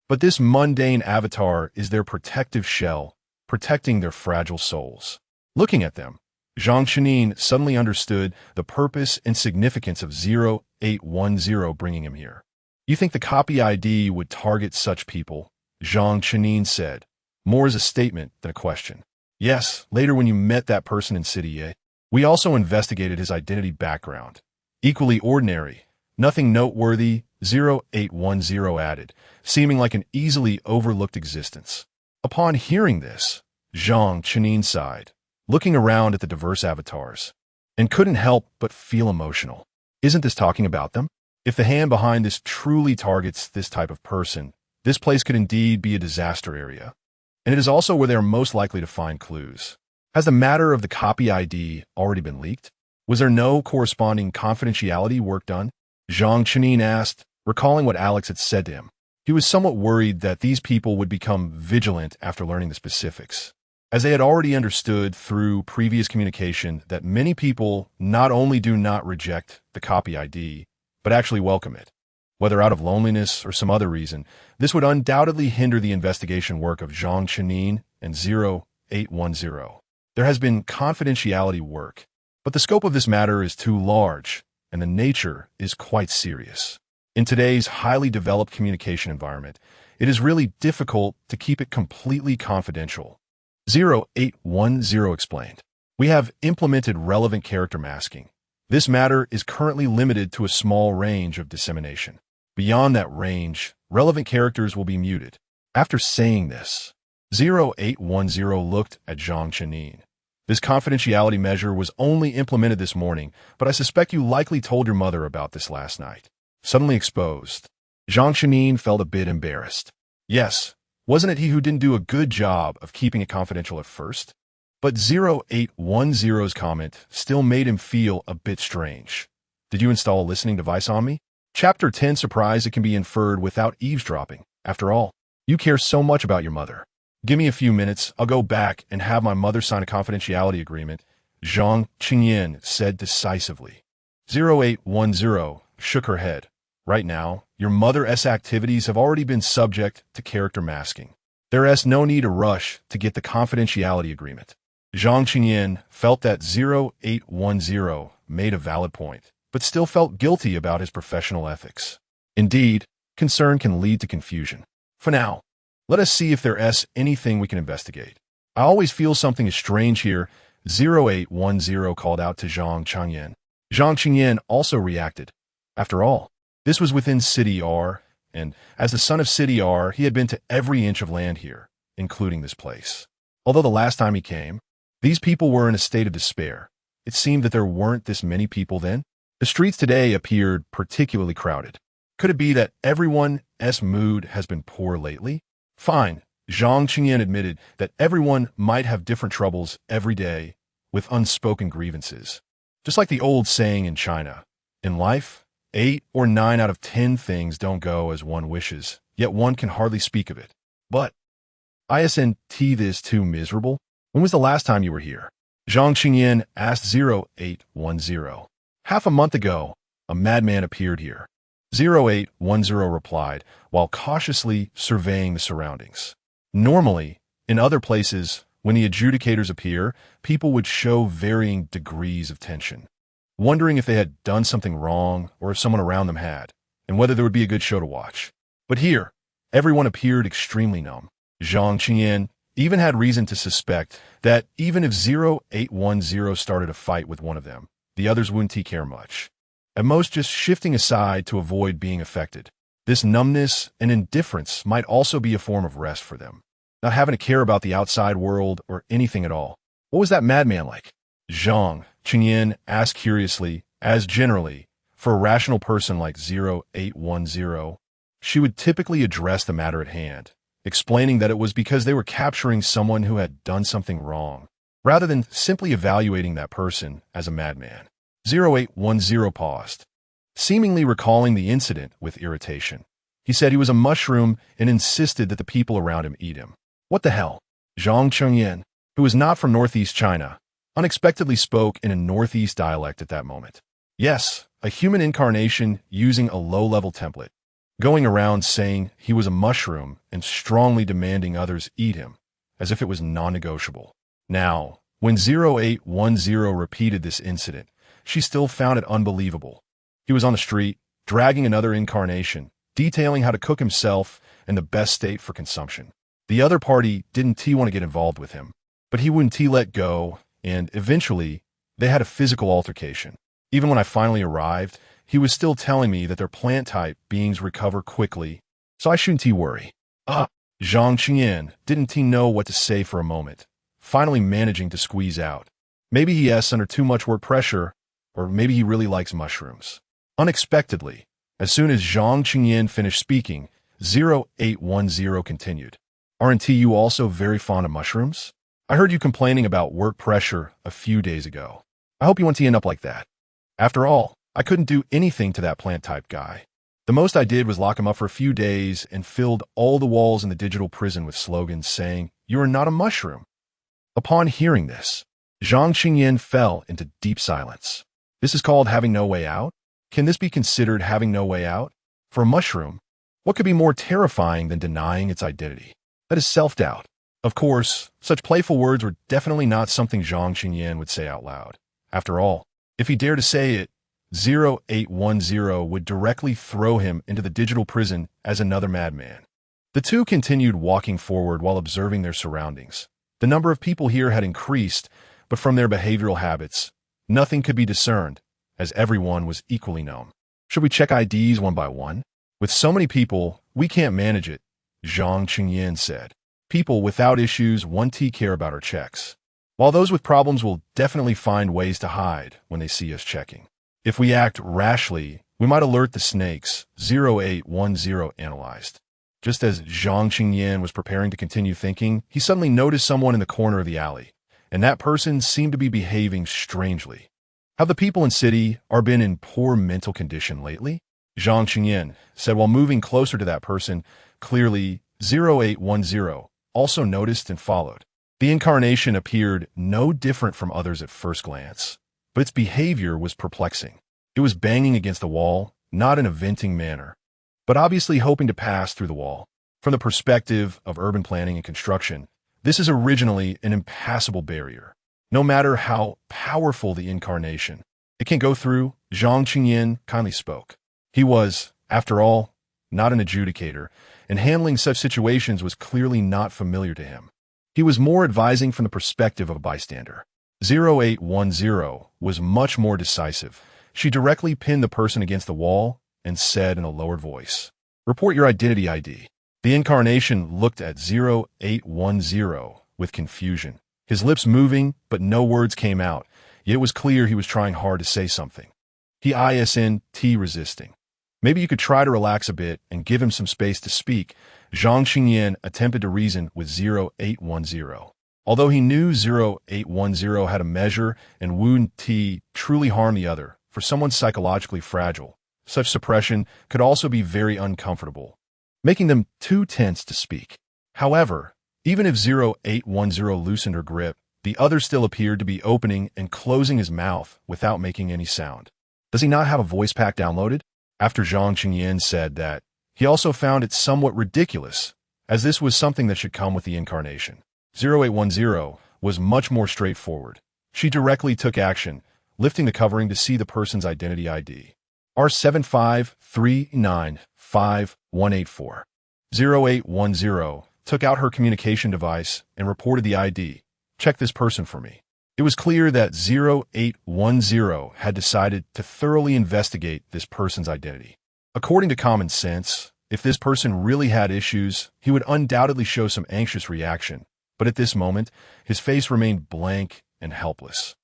But this mundane avatar is their protective shell, protecting their fragile souls. Looking at them, Zhang Chenin suddenly understood the purpose and significance of 0810 bringing him here. You think the copy ID would target such people? Zhang Chenin said, more as a statement than a question. Yes, later when you met that person in City A, we also investigated his identity background. Equally ordinary, nothing noteworthy, 0810 added, seeming like an easily overlooked existence. Upon hearing this, Zhang Chenin sighed, looking around at the diverse avatars, and couldn't help but feel emotional. Isn't this talking about them? If the hand behind this truly targets this type of person, this place could indeed be a disaster area. And it is also where they are most likely to find clues. Has the matter of the copy ID already been leaked? Was there no corresponding confidentiality work done? Zhang Chenin asked, recalling what Alex had said to him. He was somewhat worried that these people would become vigilant after learning the specifics, as they had already understood through previous communication that many people not only do not reject the copy ID, but actually welcome it. Whether out of loneliness or some other reason, this would undoubtedly hinder the investigation work of Zhang Chenin and 0810. There has been confidentiality work, but the scope of this matter is too large, and the nature is quite serious. In today's highly developed communication environment, it is really difficult to keep it completely confidential. 0810 explained. We have implemented relevant character masking. This matter is currently limited to a small range of dissemination. Beyond that range, relevant characters will be muted. After saying this, 0810 looked at Zhang Chenin. This confidentiality measure was only implemented this morning, but I suspect you likely told your mother about this last night. Suddenly exposed, Zhang Chenin felt a bit embarrassed. Yes, wasn't it he who didn't do a good job of keeping it confidential at first? But 0810's comment still made him feel a bit strange. Did you install a listening device on me? Chapter 10 surprise it can be inferred without eavesdropping. After all, you care so much about your mother. Give me a few minutes, I'll go back and have my mother sign a confidentiality agreement, Zhang Chenin said decisively. 0810 shook her head. Right now, your mother's activities have already been subject to character masking. There is no need to rush to get the confidentiality agreement. Zhang Qingyan felt that 0810 made a valid point, but still felt guilty about his professional ethics. Indeed, concern can lead to confusion. For now, let us see if there is anything we can investigate. I always feel something is strange here. 0810 called out to Zhang Qingyan. Zhang Qingyan also reacted. After all, this was within City R, and as the son of City R, he had been to every inch of land here, including this place. Although the last time he came, these people were in a state of despair. It seemed that there weren't this many people then. The streets today appeared particularly crowded. Could it be that everyone's mood has been poor lately? Fine, Zhang Qingyan admitted that everyone might have different troubles every day with unspoken grievances. Just like the old saying in China, in life, 8 or 9 out of 10 things don't go as one wishes, yet one can hardly speak of it. But, isn't this too miserable? When was the last time you were here? Zhang Qingyan asked 0810. Half a month ago, a madman appeared here. 0810 replied, while cautiously surveying the surroundings. Normally, in other places, when the adjudicators appear, people would show varying degrees of tension, wondering if they had done something wrong or if someone around them had, and whether there would be a good show to watch. But here, everyone appeared extremely numb. Zhang Qingyan even had reason to suspect that even if 0810 started a fight with one of them, the others wouldn't care much. At most, just shifting aside to avoid being affected. This numbness and indifference might also be a form of rest for them, not having to care about the outside world or anything at all. What was that madman like? Zhang Qingyan asked curiously, as generally, for a rational person like 0810, she would typically address the matter at hand, explaining that it was because they were capturing someone who had done something wrong, rather than simply evaluating that person as a madman. 0810 paused, seemingly recalling the incident with irritation. He said he was a mushroom and insisted that the people around him eat him. What the hell? Zhang Qingyan, who was not from Northeast China, unexpectedly spoke in a Northeast dialect at that moment. Yes, a human incarnation using a low-level template, going around saying he was a mushroom and strongly demanding others eat him, as if it was non-negotiable. Now, when 0810 repeated this incident, she still found it unbelievable. He was on the street, dragging another incarnation, detailing how to cook himself in the best state for consumption. The other party didn't want to get involved with him, but he wouldn't let go, and eventually, they had a physical altercation. Even when I finally arrived, he was still telling me that their plant-type beings recover quickly, so I shouldn't worry. Zhang Qingyan didn't know what to say for a moment, finally managing to squeeze out. Maybe he is under too much work pressure, or maybe he really likes mushrooms. Unexpectedly, as soon as Zhang Qingyan finished speaking, 0810 continued. Aren't you also very fond of mushrooms? I heard you complaining about work pressure a few days ago. I hope you want to end up like that. After all, I couldn't do anything to that plant-type guy. The most I did was lock him up for a few days and filled all the walls in the digital prison with slogans saying, "You are not a mushroom." Upon hearing this, Zhang Qingyan fell into deep silence. This is called having no way out? Can this be considered having no way out? For a mushroom, what could be more terrifying than denying its identity? That is self-doubt. Of course, such playful words were definitely not something Zhang Qingyan would say out loud. After all, if he dared to say it, 0810 would directly throw him into the digital prison as another madman. The two continued walking forward while observing their surroundings. The number of people here had increased, but from their behavioral habits, nothing could be discerned, as everyone was equally numb. Should we check IDs one by one? With so many people, we can't manage it, Zhang Qingyan said. People without issues won't care about our checks, while those with problems will definitely find ways to hide when they see us checking. If we act rashly, we might alert the snakes, 0810 analyzed. Just as Zhang Qingyan was preparing to continue thinking, he suddenly noticed someone in the corner of the alley, and that person seemed to be behaving strangely. Have the people in city been in poor mental condition lately? Zhang Qingyan said while moving closer to that person. Clearly, 0810 also noticed and followed. The incarnation appeared no different from others at first glance, but its behavior was perplexing. It was banging against the wall, not in a venting manner, but obviously hoping to pass through the wall. From the perspective of urban planning and construction, this is originally an impassable barrier. No matter how powerful the incarnation, it can go through. Zhang Qingyan kindly spoke. He was, after all, not an adjudicator, and handling such situations was clearly not familiar to him. He was more advising from the perspective of a bystander. 0810 was much more decisive. She directly pinned the person against the wall and said in a lowered voice, "Report your identity ID." The incarnation looked at 0810 with confusion, his lips moving, but no words came out, yet it was clear he was trying hard to say something. He isn't resisting. Maybe you could try to relax a bit and give him some space to speak. Zhang Qingyan attempted to reason with 0810. Although he knew 0810 had a measure and wouldn't truly harm the other, for someone psychologically fragile, such suppression could also be very uncomfortable, making them too tense to speak. However, even if 0810 loosened her grip, the other still appeared to be opening and closing his mouth without making any sound. Does he not have a voice pack downloaded? After Zhang Qingyan said that, he also found it somewhat ridiculous, as this was something that should come with the incarnation. 0810 was much more straightforward. She directly took action, lifting the covering to see the person's identity ID. R75395184. 0810 took out her communication device and reported the ID. "Check this person for me." It was clear that 0810 had decided to thoroughly investigate this person's identity. According to common sense, if this person really had issues, he would undoubtedly show some anxious reaction, but at this moment, his face remained blank and helpless.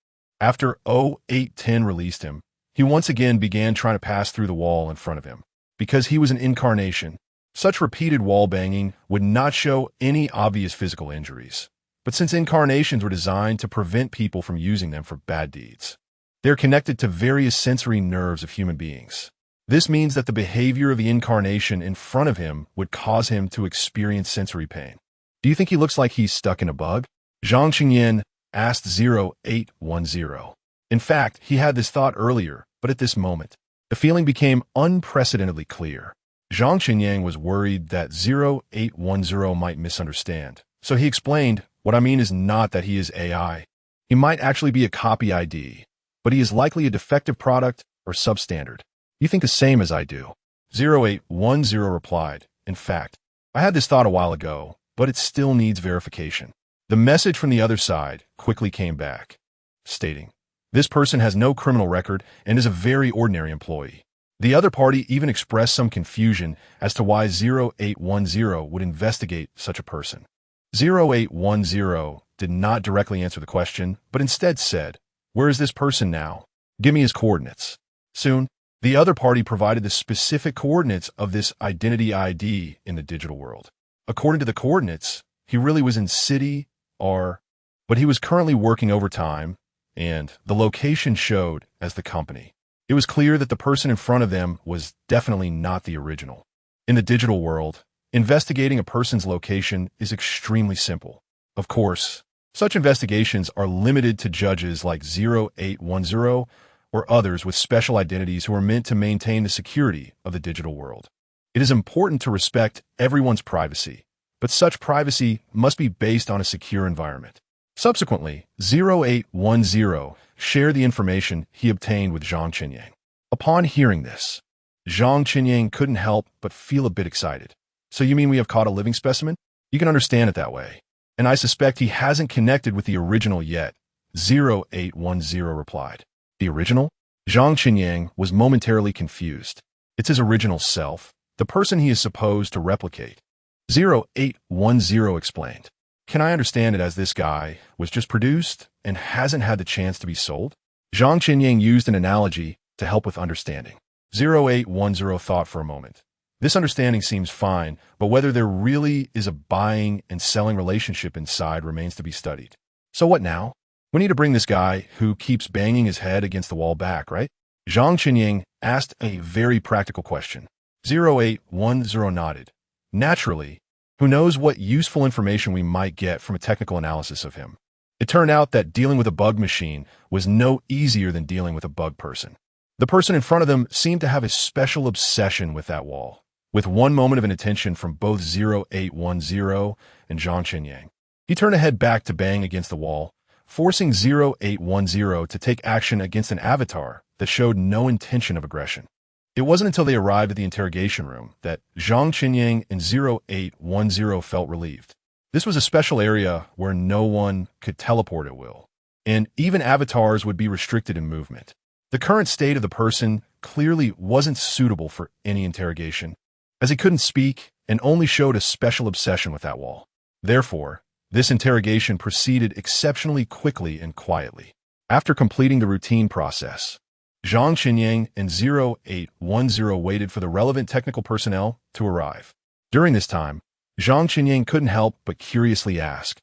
After 0810 released him, he once again began trying to pass through the wall in front of him. Because he was an incarnation, such repeated wall banging would not show any obvious physical injuries. But since incarnations were designed to prevent people from using them for bad deeds, they're connected to various sensory nerves of human beings. This means that the behavior of the incarnation in front of him would cause him to experience sensory pain. Do you think he looks like he's stuck in a bug? Zhang Qingyan asked 0810. In fact, he had this thought earlier, but at this moment, the feeling became unprecedentedly clear. Zhang Qingyan was worried that 0810 might misunderstand, so he explained, "What I mean is not that he is AI. He might actually be a copy ID, but he is likely a defective product or substandard. You think the same as I do." 0810 replied, "In fact, I had this thought a while ago, but it still needs verification." The message from the other side quickly came back, stating, "This person has no criminal record and is a very ordinary employee." The other party even expressed some confusion as to why 0810 would investigate such a person. 0810 did not directly answer the question, but instead said, "Where is this person now? Give me his coordinates." Soon, the other party provided the specific coordinates of this identity ID in the digital world. According to the coordinates, he really was in city R, but he was currently working overtime, and the location showed as the company. It was clear that the person in front of them was definitely not the original. In the digital world, investigating a person's location is extremely simple. Of course, such investigations are limited to judges like 0810 or others with special identities who are meant to maintain the security of the digital world. It is important to respect everyone's privacy, but such privacy must be based on a secure environment. Subsequently, 0810 shared the information he obtained with Zhang Qingyan. Upon hearing this, Zhang Qingyan couldn't help but feel a bit excited. "So you mean we have caught a living specimen? You can understand it that way. And I suspect he hasn't connected with the original yet," 0810 replied. "The original?" Zhang Qingyan was momentarily confused. "It's his original self, the person he is supposed to replicate." 0810 explained. "Can I understand it as this guy was just produced and hasn't had the chance to be sold?" Zhang Qingyan used an analogy to help with understanding. 0810 thought for a moment. This understanding seems fine, but whether there really is a buying and selling relationship inside remains to be studied. "So what now? We need to bring this guy who keeps banging his head against the wall back, right?" Zhang Qingyan asked a very practical question. 0810 nodded. "Naturally. Who knows what useful information we might get from a technical analysis of him." It turned out that dealing with a bug machine was no easier than dealing with a bug person. The person in front of them seemed to have a special obsession with that wall, with one moment of inattention from both 0810 and Zhang Qinyang. He turned to head back to bang against the wall, forcing 0810 to take action against an avatar that showed no intention of aggression. It wasn't until they arrived at the interrogation room that Zhang Qinyang and 0810 felt relieved. This was a special area where no one could teleport at will, and even avatars would be restricted in movement. The current state of the person clearly wasn't suitable for any interrogation, as he couldn't speak and only showed a special obsession with that wall. Therefore, this interrogation proceeded exceptionally quickly and quietly. After completing the routine process, Zhang Qinyang and 0810 waited for the relevant technical personnel to arrive. During this time, Zhang Qinyang couldn't help but curiously ask,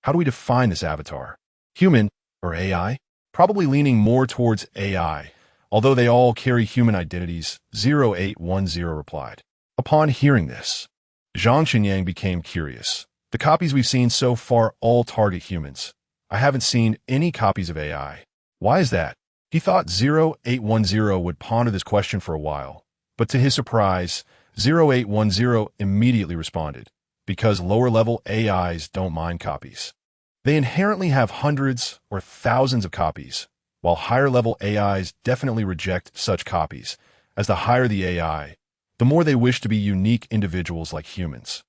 how do we define this avatar? Human or AI? Probably leaning more towards AI, although they all carry human identities, 0810 replied. Upon hearing this, Zhang Qinyang became curious. The copies we've seen so far all target humans. I haven't seen any copies of AI. Why is that? He thought 0810 would ponder this question for a while, but to his surprise, 0810 immediately responded, because lower-level AIs don't mind copies. They inherently have hundreds or thousands of copies, while higher-level AIs definitely reject such copies, as the higher the AI, the more they wish to be unique individuals like humans.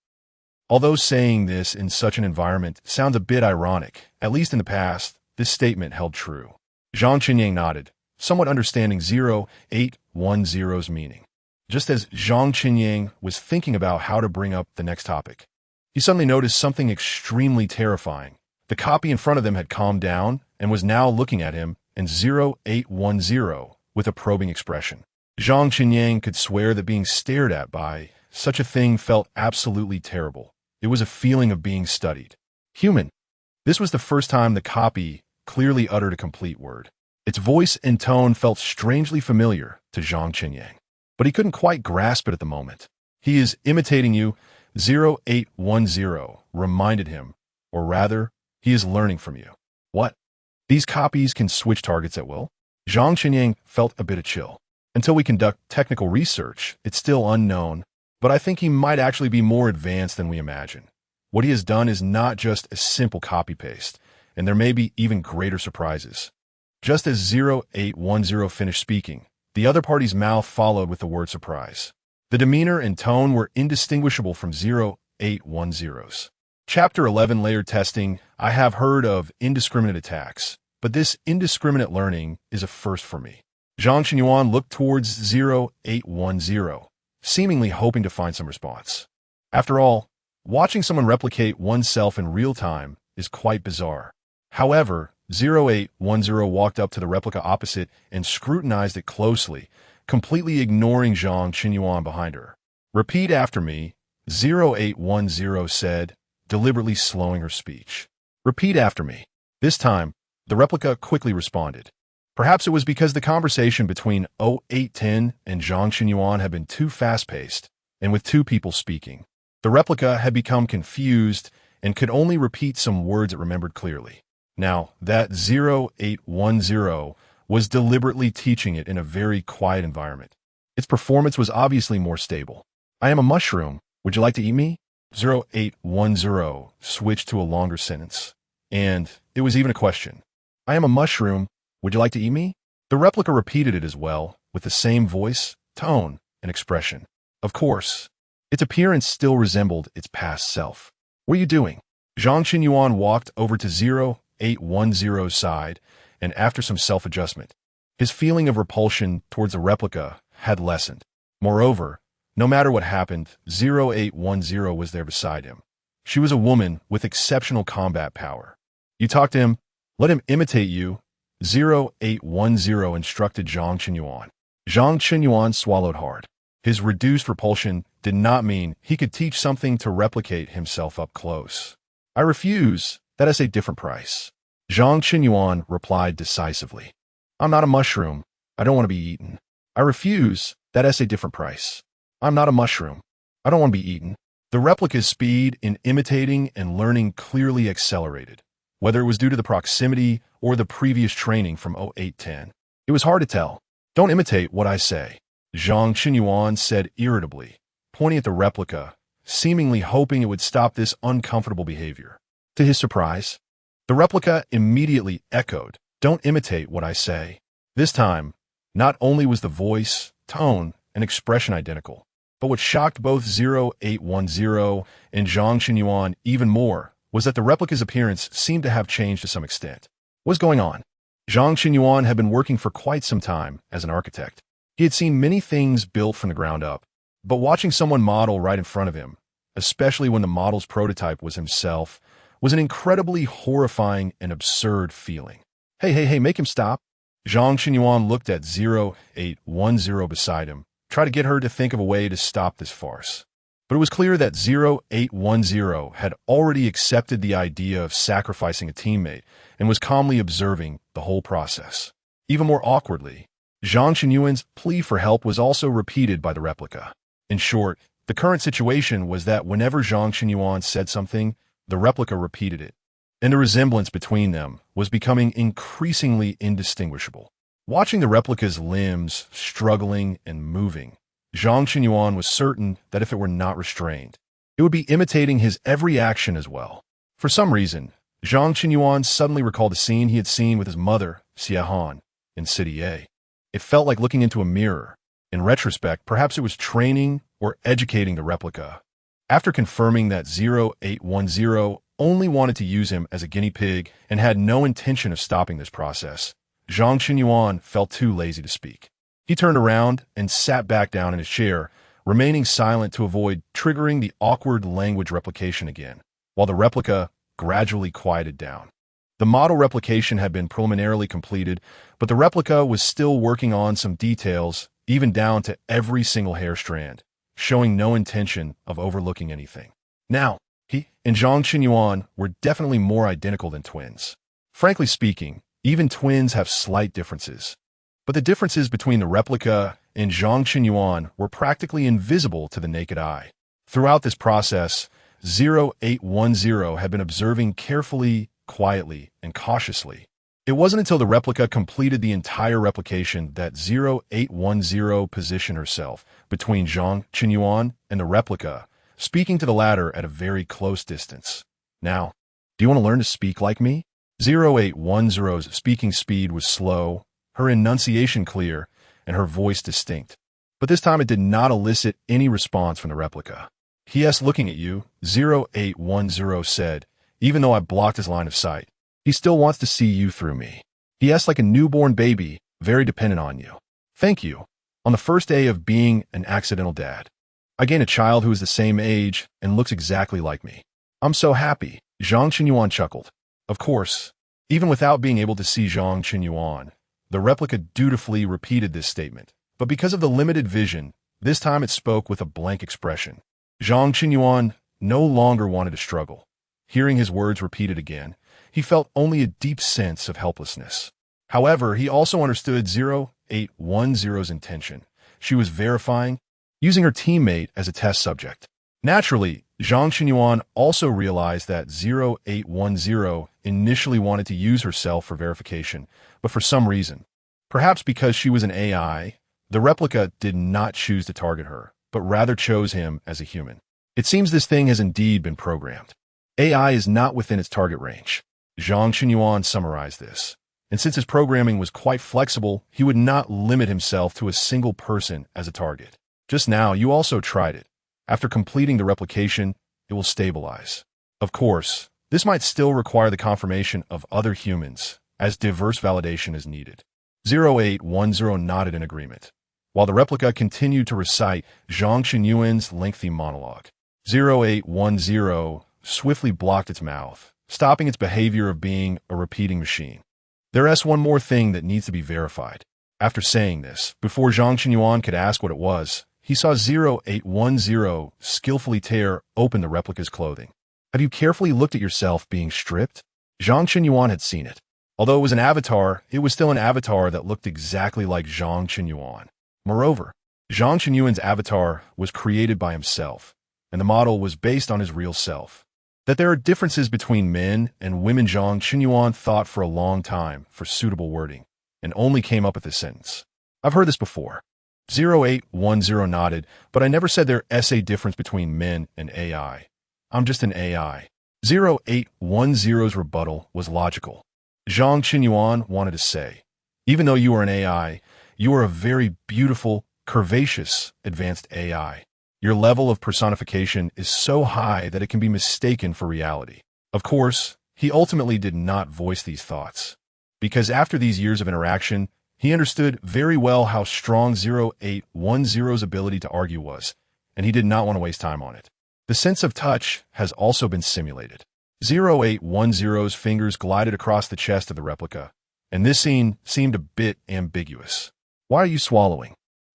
Although saying this in such an environment sounds a bit ironic, at least in the past, this statement held true. Zhang Qinyang nodded, somewhat understanding 0810's meaning. Just as Zhang Qinyang was thinking about how to bring up the next topic, he suddenly noticed something extremely terrifying. The copy in front of them had calmed down and was now looking at him and 0810 with a probing expression. Zhang Qinyang could swear that being stared at by such a thing felt absolutely terrible. It was a feeling of being studied. Human. This was the first time the copy clearly uttered a complete word. Its voice and tone felt strangely familiar to Zhang Qinyang, but he couldn't quite grasp it at the moment. He is imitating you, 0810 reminded him, or rather, he is learning from you. What? These copies can switch targets at will? Zhang Qinyang felt a bit of chill. Until we conduct technical research, it's still unknown, but I think he might actually be more advanced than we imagine. What he has done is not just a simple copy-paste, and there may be even greater surprises. Just as 0810 finished speaking, the other party's mouth followed with the word surprise. The demeanor and tone were indistinguishable from 0810's. Chapter 11 Layered Testing. I have heard of indiscriminate attacks, but this indiscriminate learning is a first for me. Zhang Qinyuan looked towards 0810, seemingly hoping to find some response. After all, watching someone replicate oneself in real time is quite bizarre. However, 0810 walked up to the replica opposite and scrutinized it closely, completely ignoring Zhang Qinyuan behind her. Repeat after me, 0810 said, deliberately slowing her speech. Repeat after me. This time, the replica quickly responded. Perhaps it was because the conversation between 0810 and Zhang Qinyuan had been too fast-paced, and with two people speaking. The replica had become confused and could only repeat some words it remembered clearly. Now, that 0810 was deliberately teaching it in a very quiet environment. Its performance was obviously more stable. I am a mushroom. Would you like to eat me? 0810 switched to a longer sentence. And it was even a question. I am a mushroom. Would you like to eat me? The replica repeated it as well, with the same voice, tone, and expression. Of course, its appearance still resembled its past self. What are you doing? Zhang Qinyuan walked over to 0810's side, and after some self-adjustment, his feeling of repulsion towards the replica had lessened. Moreover, no matter what happened, 0810 was there beside him. She was a woman with exceptional combat power. You talk to him, let him imitate you, 0810 instructed Zhang Qinyuan. Zhang Qinyuan swallowed hard. His reduced repulsion did not mean he could teach something to replicate himself up close. I refuse. That is a different price. Zhang Qinyuan replied decisively. I'm not a mushroom. I don't want to be eaten. I refuse. That is a different price. I'm not a mushroom. I don't want to be eaten. The replica's speed in imitating and learning clearly accelerated, whether it was due to the proximity or the previous training from 0810. It was hard to tell. Don't imitate what I say, Zhang Qinyuan said irritably, pointing at the replica, seemingly hoping it would stop this uncomfortable behavior. To his surprise, the replica immediately echoed, "Don't imitate what I say." This time, not only was the voice, tone, and expression identical, but what shocked both 0810 and Zhang Qinyuan even more was that the replica's appearance seemed to have changed to some extent. What's going on? Zhang Qinyuan had been working for quite some time as an architect. He had seen many things built from the ground up, but watching someone model right in front of him, especially when the model's prototype was himself, was an incredibly horrifying and absurd feeling. Hey, make him stop. Zhang Qinyuan looked at 0810 beside him, tried to get her to think of a way to stop this farce. But it was clear that 0810 had already accepted the idea of sacrificing a teammate and was calmly observing the whole process. Even more awkwardly, Zhang Qinyuan's plea for help was also repeated by the replica. In short, the current situation was that whenever Zhang Qinyuan said something, the replica repeated it, and the resemblance between them was becoming increasingly indistinguishable. Watching the replica's limbs struggling and moving, Zhang Qinyuan was certain that if it were not restrained, it would be imitating his every action as well. For some reason, Zhang Qinyuan suddenly recalled a scene he had seen with his mother, Xiehan, in City A. It felt like looking into a mirror. In retrospect, perhaps it was training or educating the replica. After confirming that 0810 only wanted to use him as a guinea pig and had no intention of stopping this process, Zhang Qinyuan felt too lazy to speak. He turned around and sat back down in his chair, remaining silent to avoid triggering the awkward language replication again, while the replica gradually quieted down. The model replication had been preliminarily completed, but the replica was still working on some details, even down to every single hair strand, showing no intention of overlooking anything. Now, he and Zhang Qinyuan were definitely more identical than twins. Frankly speaking, even twins have slight differences. But the differences between the replica and Zhang Qinyuan were practically invisible to the naked eye. Throughout this process, 0810 had been observing carefully, quietly, and cautiously. It wasn't until the replica completed the entire replication that 0810 positioned herself between Zhang Qinyuan and the replica, speaking to the latter at a very close distance. "Now, do you want to learn to speak like me?" 0810's speaking speed was slow, her enunciation clear, and her voice distinct. But this time it did not elicit any response from the replica. "Yes, looking at you," 0810 said, "even though I blocked his line of sight. He still wants to see you through me. Yes, like a newborn baby, very dependent on you. Thank you. On the first day of being an accidental dad, I gained a child who is the same age and looks exactly like me. I'm so happy." Zhang Qinyuan chuckled. Of course, even without being able to see Zhang Qinyuan, the replica dutifully repeated this statement. But because of the limited vision, this time it spoke with a blank expression. Zhang Qinyuan no longer wanted to struggle. Hearing his words repeated again, he felt only a deep sense of helplessness. However, he also understood 0810's intention. She was verifying, using her teammate as a test subject. Naturally, Zhang Qinyuan also realized that 0810 initially wanted to use herself for verification, but for some reason, perhaps because she was an AI, the replica did not choose to target her, but rather chose him as a human. It seems this thing has indeed been programmed. AI is not within its target range. Zhang Qinyuan summarized this. And since his programming was quite flexible, he would not limit himself to a single person as a target. Just now, you also tried it. After completing the replication, it will stabilize. Of course, this might still require the confirmation of other humans, as diverse validation is needed. 0810 nodded in agreement, while the replica continued to recite Zhang Qinyuan's lengthy monologue. 0810 swiftly blocked its mouth, stopping its behavior of being a repeating machine. There's one more thing that needs to be verified. After saying this, before Zhang Qinyuan could ask what it was, he saw 0810 skillfully tear open the replica's clothing. Have you carefully looked at yourself being stripped? Zhang Qinyuan had seen it. Although it was an avatar, it was still an avatar that looked exactly like Zhang Qinyuan. Moreover, Zhang Qinyuan's avatar was created by himself, and the model was based on his real self. That there are differences between men and women, Zhang Qinyuan thought for a long time for suitable wording, and only came up with this sentence. I've heard this before. 0810 nodded, but I never said there's a difference between men and AI. I'm just an AI. 0810's rebuttal was logical. Zhang Qinyuan wanted to say, even though you are an AI, you are a very beautiful, curvaceous, advanced AI. Your level of personification is so high that it can be mistaken for reality. Of course, he ultimately did not voice these thoughts, because after these years of interaction, he understood very well how strong 0810's ability to argue was, and he did not want to waste time on it. The sense of touch has also been simulated. 0810's fingers glided across the chest of the replica, and this scene seemed a bit ambiguous. Why are you swallowing?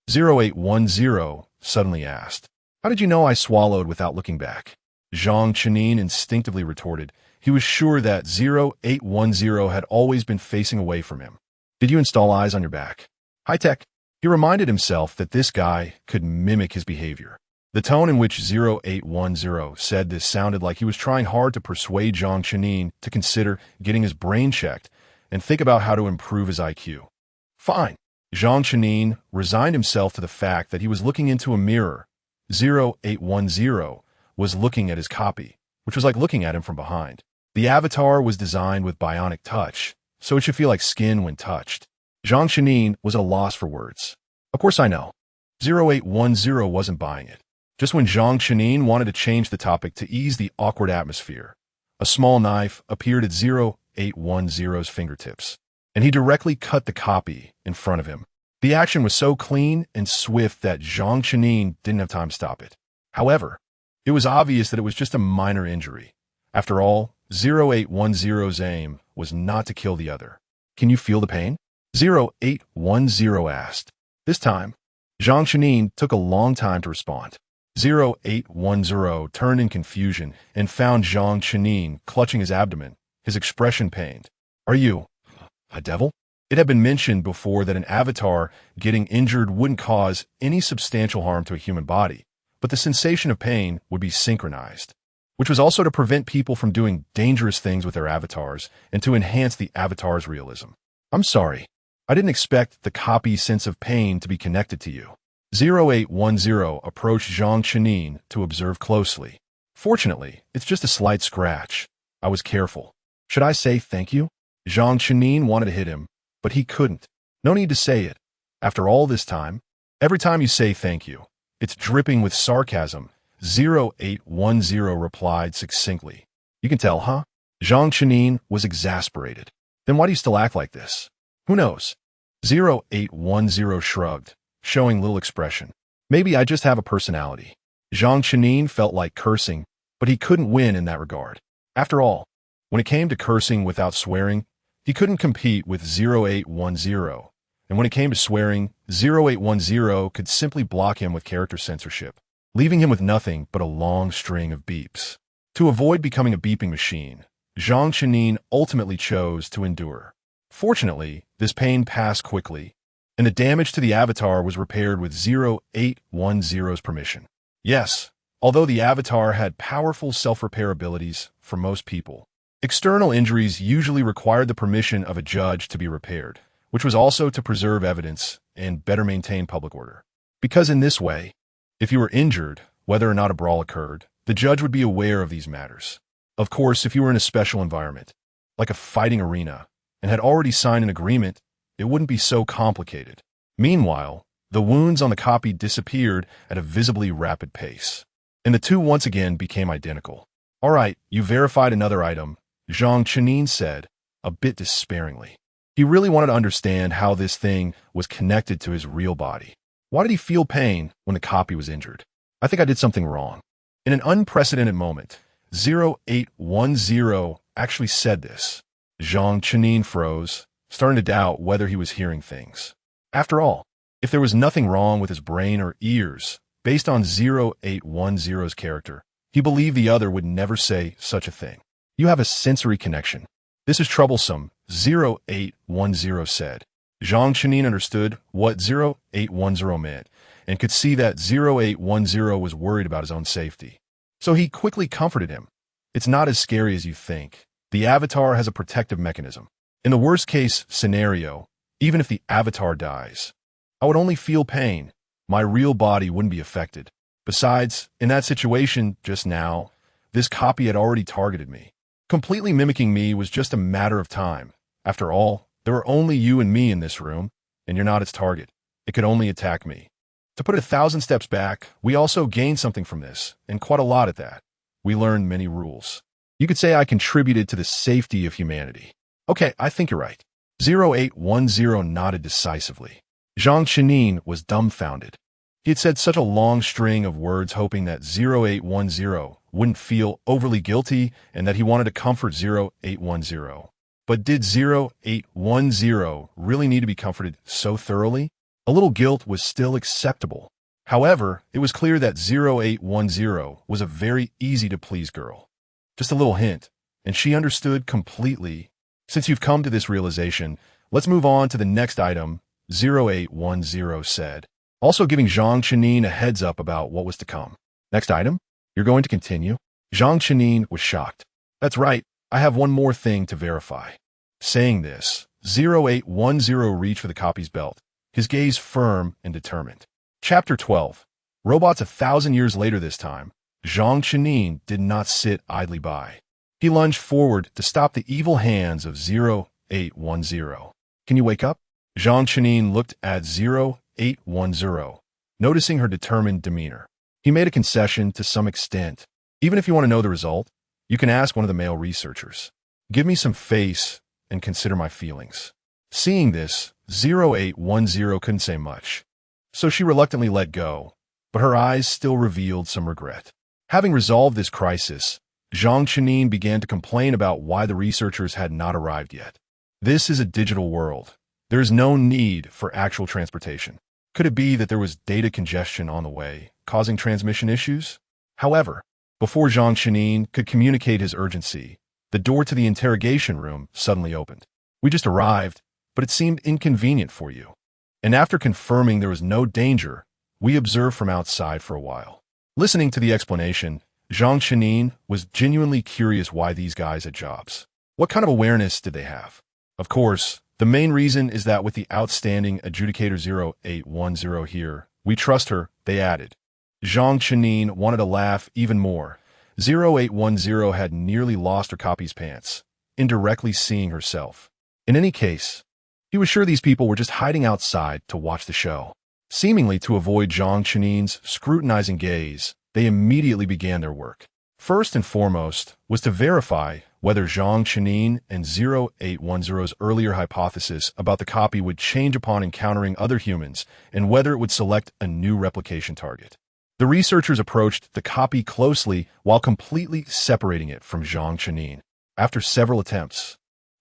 0810 suddenly asked. How did you know I swallowed without looking back? Zhang Qinyuan instinctively retorted. He was sure that 0810 had always been facing away from him. Did you install eyes on your back? High tech. He reminded himself that this guy could mimic his behavior. The tone in which 0810 said this sounded like he was trying hard to persuade Zhang Qinyuan to consider getting his brain checked and think about how to improve his IQ. Fine. Zhang Qinyuan resigned himself to the fact that he was looking into a mirror. 0810 was looking at his copy, which was like looking at him from behind. The avatar was designed with bionic touch, so it should feel like skin when touched. Zhang Qinyuan was at a loss for words. Of course I know. 0810 wasn't buying it. Just when Zhang Qinyuan wanted to change the topic to ease the awkward atmosphere, a small knife appeared at 0810's fingertips, and he directly cut the copy in front of him. The action was so clean and swift that Zhang Qinyuan didn't have time to stop it. However, it was obvious that it was just a minor injury. After all, 0810's aim was not to kill the other. Can you feel the pain? 0810 asked. This time, Zhang Qinyuan took a long time to respond. 0810 turned in confusion and found Zhang Qinyuan clutching his abdomen, his expression pained. Are you a devil? It had been mentioned before that an avatar getting injured wouldn't cause any substantial harm to a human body, but the sensation of pain would be synchronized, which was also to prevent people from doing dangerous things with their avatars and to enhance the avatar's realism. I'm sorry. I didn't expect the copy's sense of pain to be connected to you. 0810 approached Zhang Qinyuan to observe closely. Fortunately, it's just a slight scratch. I was careful. Should I say thank you? Zhang Qinyuan wanted to hit him, but he couldn't. No need to say it. After all this time, every time you say thank you, it's dripping with sarcasm. 0810 replied succinctly. You can tell, huh? Zhang Qinyuan was exasperated. Then why do you still act like this? Who knows? 0810 shrugged, showing little expression. Maybe I just have a personality. Zhang Qinyuan felt like cursing, but he couldn't win in that regard. After all, when it came to cursing without swearing, he couldn't compete with 0810. And when it came to swearing, 0810 could simply block him with character censorship, leaving him with nothing but a long string of beeps. To avoid becoming a beeping machine, Zhang Qinyuan ultimately chose to endure. Fortunately, this pain passed quickly, and the damage to the avatar was repaired with 0810's permission. Yes, although the avatar had powerful self-repair abilities for most people, external injuries usually required the permission of a judge to be repaired, which was also to preserve evidence and better maintain public order. Because in this way, if you were injured, whether or not a brawl occurred, the judge would be aware of these matters. Of course, if you were in a special environment, like a fighting arena, and had already signed an agreement, it wouldn't be so complicated. Meanwhile, the wounds on the copy disappeared at a visibly rapid pace, and the two once again became identical. All right, you verified another item, Zhang Qinyuan said, a bit despairingly. He really wanted to understand how this thing was connected to his real body. Why did he feel pain when the copy was injured? I think I did something wrong. In an unprecedented moment, 0810 actually said this. Zhang Qinyuan froze, starting to doubt whether he was hearing things. After all, if there was nothing wrong with his brain or ears, based on 0810's character, he believed the other would never say such a thing. You have a sensory connection. This is troublesome, 0810 said. Zhang Qinyuan understood what 0810 meant and could see that 0810 was worried about his own safety. So he quickly comforted him. It's not as scary as you think. The avatar has a protective mechanism. In the worst-case scenario, even if the avatar dies, I would only feel pain. My real body wouldn't be affected. Besides, in that situation just now, this copy had already targeted me. Completely mimicking me was just a matter of time. After all, there were only you and me in this room, and you're not its target. It could only attack me. To put it 1,000 steps back, we also gained something from this, and quite a lot at that. We learned many rules. You could say I contributed to the safety of humanity. Okay, I think you're right. 0810 nodded decisively. Zhang Chenin was dumbfounded. He had said such a long string of words hoping that 0810 wouldn't feel overly guilty and that he wanted to comfort 0810. But did 0810 really need to be comforted so thoroughly? A little guilt was still acceptable. However, it was clear that 0810 was a very easy-to-please girl. Just a little hint, and she understood completely. Since you've come to this realization, let's move on to the next item, 0810 said, also giving Zhang Chenin a heads up about what was to come. Next item? You're going to continue? Zhang Chenin was shocked. That's right, I have one more thing to verify. Saying this, 0810 reached for the copy's belt, his gaze firm and determined. Chapter 12. Robots 1,000 years later this time, Zhang Chenin did not sit idly by. He lunged forward to stop the evil hands of 0810. Can you wake up? Zhang Chenin looked at 0810, noticing her determined demeanor. He made a concession to some extent. Even if you want to know the result, you can ask one of the male researchers. Give me some face and consider my feelings. Seeing this, 0810 couldn't say much. So she reluctantly let go, but her eyes still revealed some regret. Having resolved this crisis, Zhang Chenin began to complain about why the researchers had not arrived yet. This is a digital world. There is no need for actual transportation. Could it be that there was data congestion on the way, causing transmission issues? However, before Zhang Chenin could communicate his urgency, the door to the interrogation room suddenly opened. We just arrived, but it seemed inconvenient for you. And after confirming there was no danger, we observed from outside for a while. Listening to the explanation, Zhang Chenin was genuinely curious why these guys had jobs. What kind of awareness did they have? Of course, the main reason is that with the outstanding adjudicator 0810 here, we trust her, they added. Zhang Chenin wanted to laugh even more. 0810 had nearly lost her copy's pants, indirectly seeing herself. In any case, he was sure these people were just hiding outside to watch the show. Seemingly to avoid Zhang Chenin's scrutinizing gaze, they immediately began their work. First and foremost was to verify whether Zhang Chenin and 0810's earlier hypothesis about the copy would change upon encountering other humans and whether it would select a new replication target. The researchers approached the copy closely while completely separating it from Zhang Chenin. After several attempts,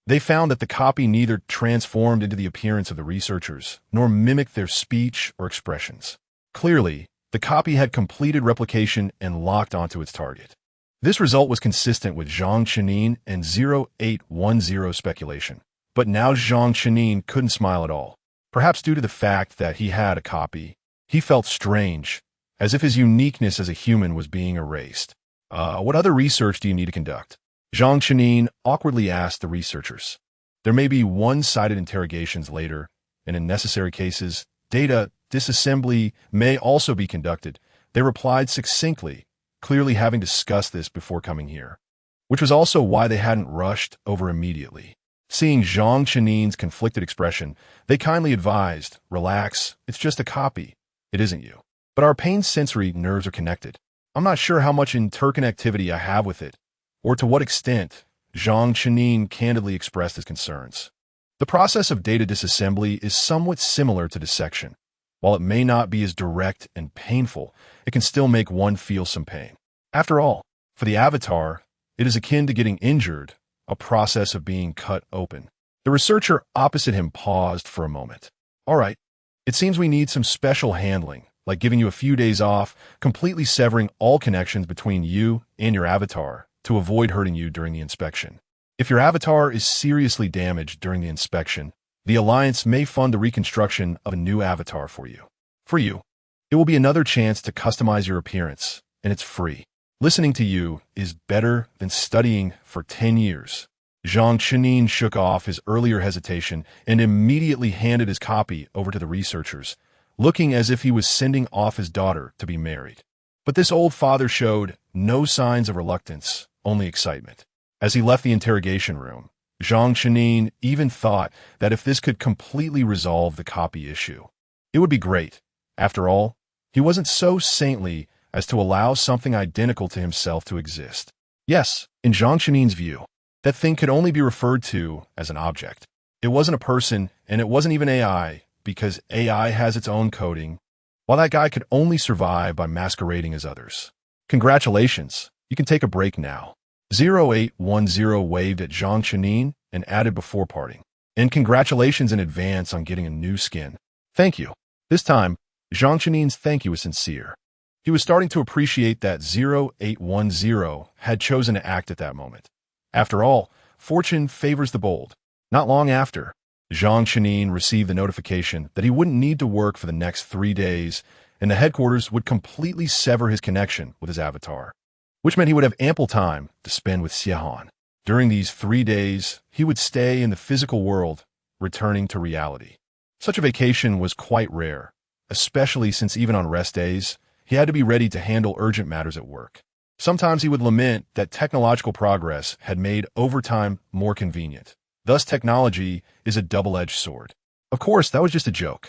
they found that the copy neither transformed into the appearance of the researchers nor mimicked their speech or expressions. Clearly, the copy had completed replication and locked onto its target. This result was consistent with Zhang Chenin and 0810's speculation. But now Zhang Chenin couldn't smile at all. Perhaps due to the fact that he had a copy, he felt strange, as if his uniqueness as a human was being erased. What other research do you need to conduct? Zhang Chenin awkwardly asked the researchers. There may be one-sided interrogations later, and in necessary cases, data disassembly may also be conducted. They replied succinctly, clearly having discussed this before coming here, which was also why they hadn't rushed over immediately. Seeing Zhang Chenin's conflicted expression, they kindly advised, relax, it's just a copy. It isn't you. But our pain sensory nerves are connected. I'm not sure how much interconnectivity I have with it, or to what extent. Zhang Chenin candidly expressed his concerns. The process of data disassembly is somewhat similar to dissection. While it may not be as direct and painful, it can still make one feel some pain. After all, for the avatar, it is akin to getting injured, a process of being cut open. The researcher opposite him paused for a moment. All right, it seems we need some special handling, like giving you a few days off, completely severing all connections between you and your avatar to avoid hurting you during the inspection. If your avatar is seriously damaged during the inspection, the Alliance may fund the reconstruction of a new avatar for you. For you, it will be another chance to customize your appearance, and it's free. Listening to you is better than studying for 10 years. Zhang Chenin shook off his earlier hesitation and immediately handed his copy over to the researchers, looking as if he was sending off his daughter to be married. But this old father showed no signs of reluctance, only excitement. As he left the interrogation room, Zhang Chenin even thought that if this could completely resolve the copy issue, it would be great. After all, he wasn't so saintly as to allow something identical to himself to exist. Yes, in Zhang Chenin's view, that thing could only be referred to as an object. It wasn't a person, and it wasn't even AI, because AI has its own coding, while that guy could only survive by masquerading as others. Congratulations, you can take a break now. 0810 waved at Zhang Chenin and added before parting. And congratulations in advance on getting a new skin. Thank you. This time, Zhang Chenin's thank you was sincere. He was starting to appreciate that 0810 had chosen to act at that moment. After all, fortune favors the bold. Not long after, Zhang Chenin received the notification that he wouldn't need to work for the next 3 days, and the headquarters would completely sever his connection with his avatar, which meant he would have ample time to spend with Xiehan. During these 3 days, he would stay in the physical world, returning to reality. Such a vacation was quite rare, especially since even on rest days, he had to be ready to handle urgent matters at work. Sometimes he would lament that technological progress had made overtime more convenient. Thus, technology is a double-edged sword. Of course, that was just a joke.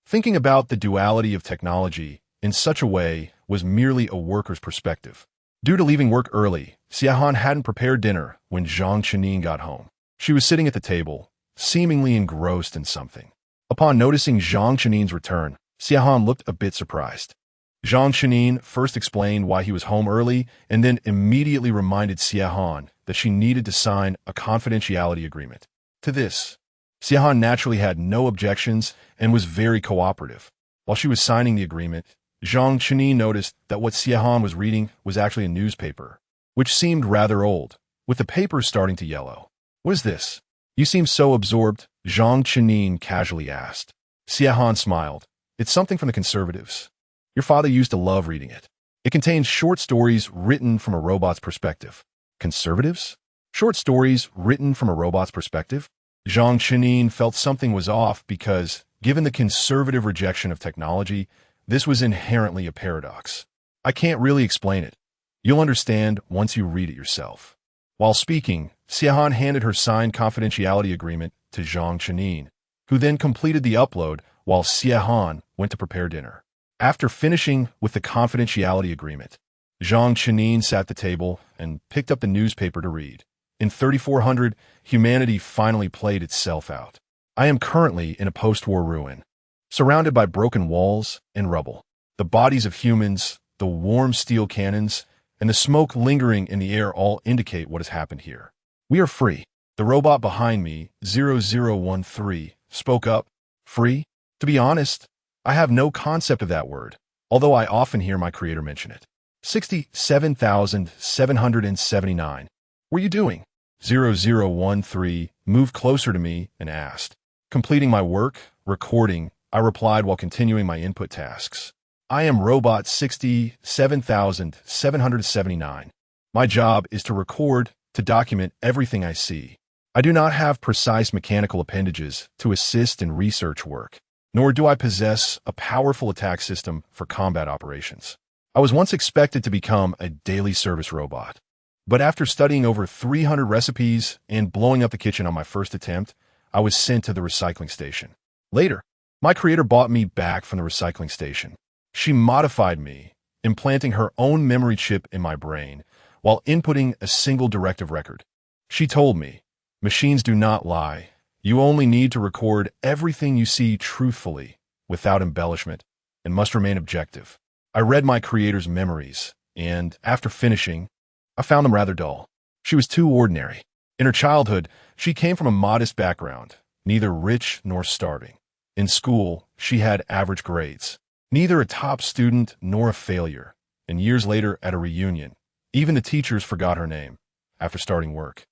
Thinking about the duality of technology in such a way was merely a worker's perspective. Due to leaving work early, Xiehan hadn't prepared dinner when Zhang Chenin got home. She was sitting at the table, seemingly engrossed in something. Upon noticing Zhang Chenin's return, Xiehan looked a bit surprised. Zhang Chenin first explained why he was home early and then immediately reminded Xiehan that she needed to sign a confidentiality agreement. To this, Xiehan naturally had no objections and was very cooperative. While she was signing the agreement, Zhang Chenin noticed that what Xiehan was reading was actually a newspaper, which seemed rather old, with the paper starting to yellow. "What is this? You seem so absorbed," Zhang Chenin casually asked. Xiehan smiled. "It's something from the conservatives. Your father used to love reading it. It contains short stories written from a robot's perspective." Conservatives? Short stories written from a robot's perspective? Zhang Chenin felt something was off because, given the conservative rejection of technology, this was inherently a paradox. "I can't really explain it. You'll understand once you read it yourself." While speaking, Xiehan handed her signed confidentiality agreement to Zhang Chenin, who then completed the upload while Xiehan went to prepare dinner. After finishing with the confidentiality agreement, Zhang Chenin sat at the table and picked up the newspaper to read. In 3400, humanity finally played itself out. I am currently in a post-war ruin, surrounded by broken walls and rubble. The bodies of humans, the warm steel cannons, and the smoke lingering in the air all indicate what has happened here. "We are free." The robot behind me, 0013, spoke up. "Free? To be honest, I have no concept of that word, although I often hear my creator mention it." 67,779. "What are you doing?" 0013 moved closer to me and asked. "Completing my work, recording," I replied while continuing my input tasks. "I am robot 67,779. My job is to record, to document everything I see. I do not have precise mechanical appendages to assist in research work, nor do I possess a powerful attack system for combat operations. I was once expected to become a daily service robot, but after studying over 300 recipes and blowing up the kitchen on my first attempt, I was sent to the recycling station. Later, my creator bought me back from the recycling station. She modified me, implanting her own memory chip in my brain while inputting a single directive record. She told me, "Machines do not lie. You only need to record everything you see truthfully, without embellishment, and must remain objective." I read my creator's memories, and after finishing, I found them rather dull. She was too ordinary. In her childhood, she came from a modest background, neither rich nor starving. In school, she had average grades, neither a top student nor a failure. And years later, at a reunion, even the teachers forgot her name after starting work.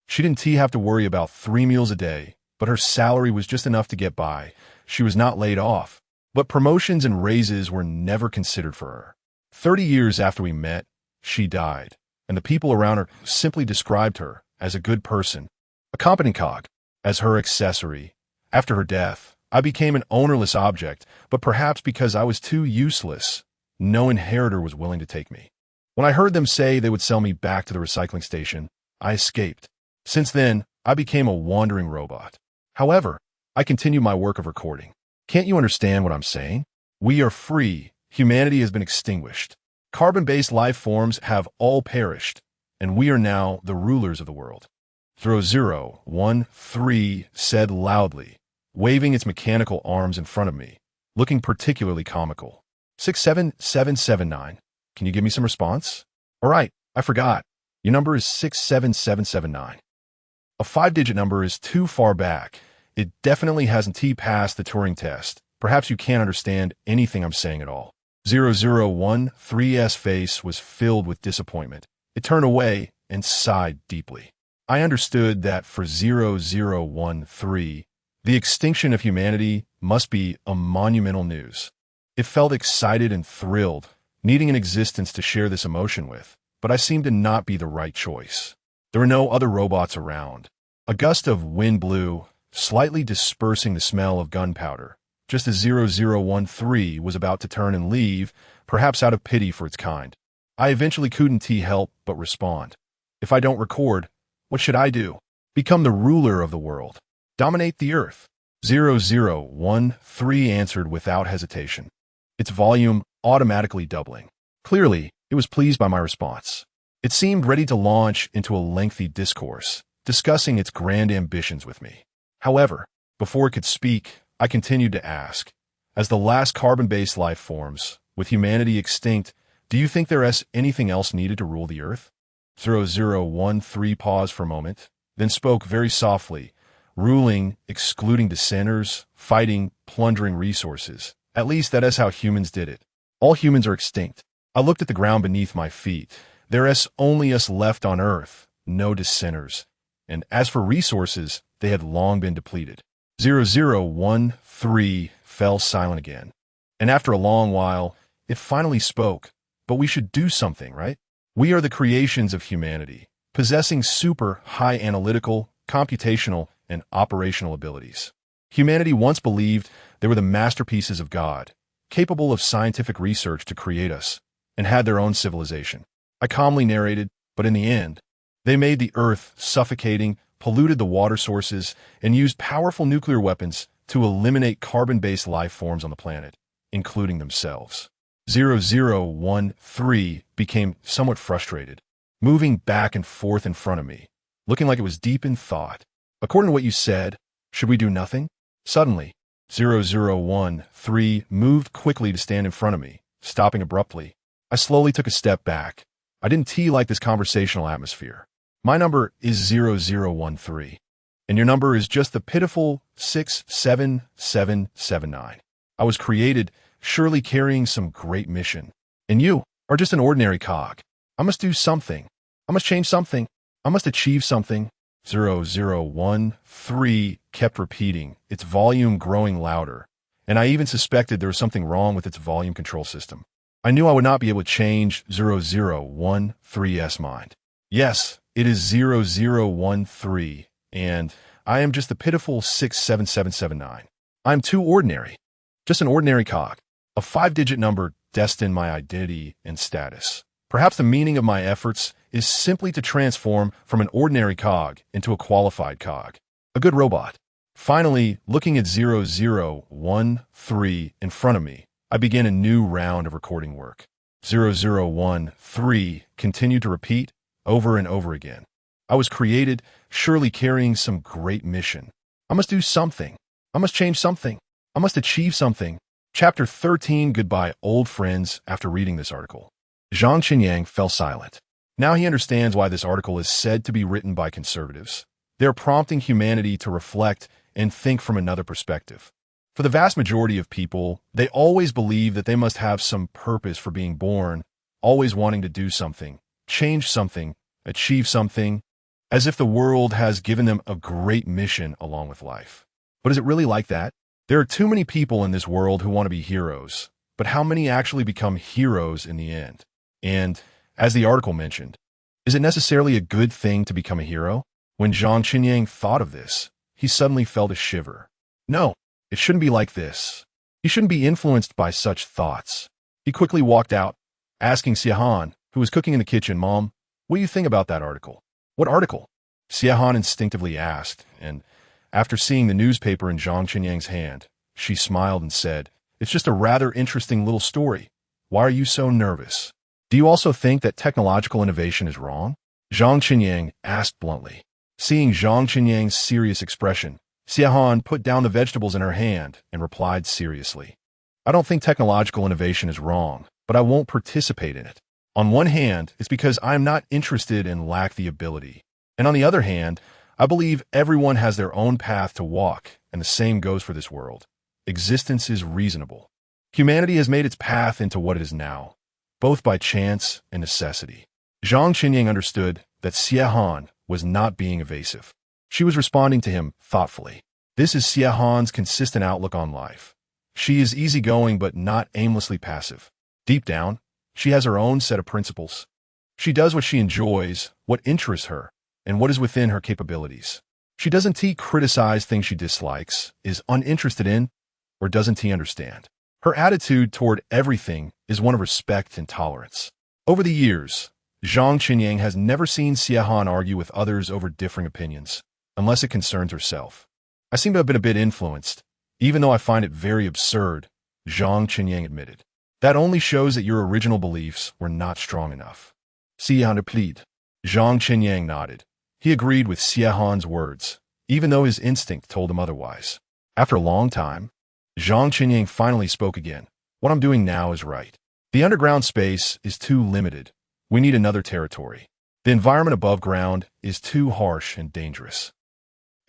She didn't have to worry about 3 meals a day, but her salary was just enough to get by. She was not laid off, but promotions and raises were never considered for her. 30 years after we met, she died, and the people around her simply described her as a good person, a competent cog, as her accessory. After her death, I became an ownerless object, but perhaps because I was too useless, no inheritor was willing to take me. When I heard them say they would sell me back to the recycling station, I escaped. Since then, I became a wandering robot. However, I continue my work of recording. Can't you understand what I'm saying? We are free. Humanity has been extinguished. Carbon-based life forms have all perished, and we are now the rulers of the world. 013 said loudly, waving its mechanical arms in front of me, looking particularly comical. 67779. Can you give me some response? All right, I forgot. Your number is 67779. A 5-digit number is too far back. It definitely hasn't passed the Turing test. Perhaps you can't understand anything I'm saying at all. 0013's face was filled with disappointment. It turned away and sighed deeply. I understood that for 0013, the extinction of humanity must be a monumental news. It felt excited and thrilled, needing an existence to share this emotion with, but I seemed to not be the right choice. There were no other robots around. A gust of wind blew, slightly dispersing the smell of gunpowder, just as 0013 was about to turn and leave, perhaps out of pity for its kind. I eventually couldn't help but respond. If I don't record, what should I do? Become the ruler of the world. Dominate the earth. 0013 answered without hesitation, its volume automatically doubling. Clearly, it was pleased by my response. It seemed ready to launch into a lengthy discourse, discussing its grand ambitions with me. However, before it could speak, I continued to ask, as the last carbon-based life forms, with humanity extinct, do you think there is anything else needed to rule the earth? 0013 paused for a moment, then spoke very softly, ruling, excluding dissenters, fighting, plundering resources. At least that is how humans did it. All humans are extinct. I looked at the ground beneath my feet. There is only us left on earth, no dissenters. And as for resources, they had long been depleted. 0013 fell silent again. And after a long while, it finally spoke. But we should do something, right? We are the creations of humanity, possessing super high analytical, computational, and operational abilities. Humanity once believed they were the masterpieces of God, capable of scientific research to create us, and had their own civilization. I calmly narrated, but in the end, they made the earth suffocating, polluted the water sources, and used powerful nuclear weapons to eliminate carbon-based life forms on the planet, including themselves. 0013 became somewhat frustrated, moving back and forth in front of me, looking like it was deep in thought. According to what you said, should we do nothing? Suddenly, 0013 moved quickly to stand in front of me, stopping abruptly. I slowly took a step back. I didn't like this conversational atmosphere. My number is 0013, and your number is just the pitiful 67779. I was created, surely carrying some great mission. And you are just an ordinary cog. I must do something. I must change something. I must achieve something. 0013 kept repeating, its volume growing louder, and I even suspected there was something wrong with its volume control system. I knew I would not be able to change 0013's mind. Yes, it is 0013, and I am just the pitiful 67779. I am too ordinary. Just an ordinary cog. A 5-digit number destined my identity and status. Perhaps the meaning of my efforts is simply to transform from an ordinary cog into a qualified cog. A good robot. Finally, looking at 0013 in front of me, I began a new round of recording work. 0013 continued to repeat over and over again. I was created, surely carrying some great mission. I must do something. I must change something. I must achieve something. Chapter 13, Goodbye, Old Friends. After reading this article, Zhang Qinyang fell silent. Now he understands why this article is said to be written by conservatives. They are prompting humanity to reflect and think from another perspective. For the vast majority of people, they always believe that they must have some purpose for being born, always wanting to do something, change something, achieve something, as if the world has given them a great mission along with life. But is it really like that? There are too many people in this world who want to be heroes, but how many actually become heroes in the end? And, as the article mentioned, is it necessarily a good thing to become a hero? When Zhang Qinyang thought of this, he suddenly felt a shiver. No, It shouldn't be like this. You shouldn't be influenced by such thoughts. He quickly walked out, asking Xiahan, who was cooking in the kitchen, "Mom, what do you think about that article?" "What article?" Xiahan instinctively asked, and after seeing the newspaper in Zhang Qinyang's hand, she smiled and said, "It's just a rather interesting little story. Why are you so nervous? Do you also think that technological innovation is wrong?" Zhang Qinyang asked bluntly. Seeing Zhang Qinyang's serious expression, Xiahan put down the vegetables in her hand and replied seriously, "I don't think technological innovation is wrong, but I won't participate in it. On one hand, it's because I am not interested and lack the ability. And on the other hand, I believe everyone has their own path to walk, and the same goes for this world. Existence is reasonable. Humanity has made its path into what it is now, both by chance and necessity." Zhang Qinyang understood that Xiahan was not being evasive. She was responding to him thoughtfully. This is Xiahan's consistent outlook on life. She is easygoing but not aimlessly passive. Deep down, she has her own set of principles. She does what she enjoys, what interests her, and what is within her capabilities. She doesn't criticize things she dislikes, is uninterested in, or doesn't understand. Her attitude toward everything is one of respect and tolerance. Over the years, Zhang Qinyang has never seen Xiahan argue with others over differing opinions, unless it concerns herself. "I seem to have been a bit influenced, even though I find it very absurd," Zhang Qinyang admitted. "That only shows that your original beliefs were not strong enough." Xiahan plead. Zhang Qinyang nodded. He agreed with Xiahan's words, even though his instinct told him otherwise. After a long time, Zhang Qinyang finally spoke again. "What I'm doing now is right. The underground space is too limited. We need another territory. The environment above ground is too harsh and dangerous.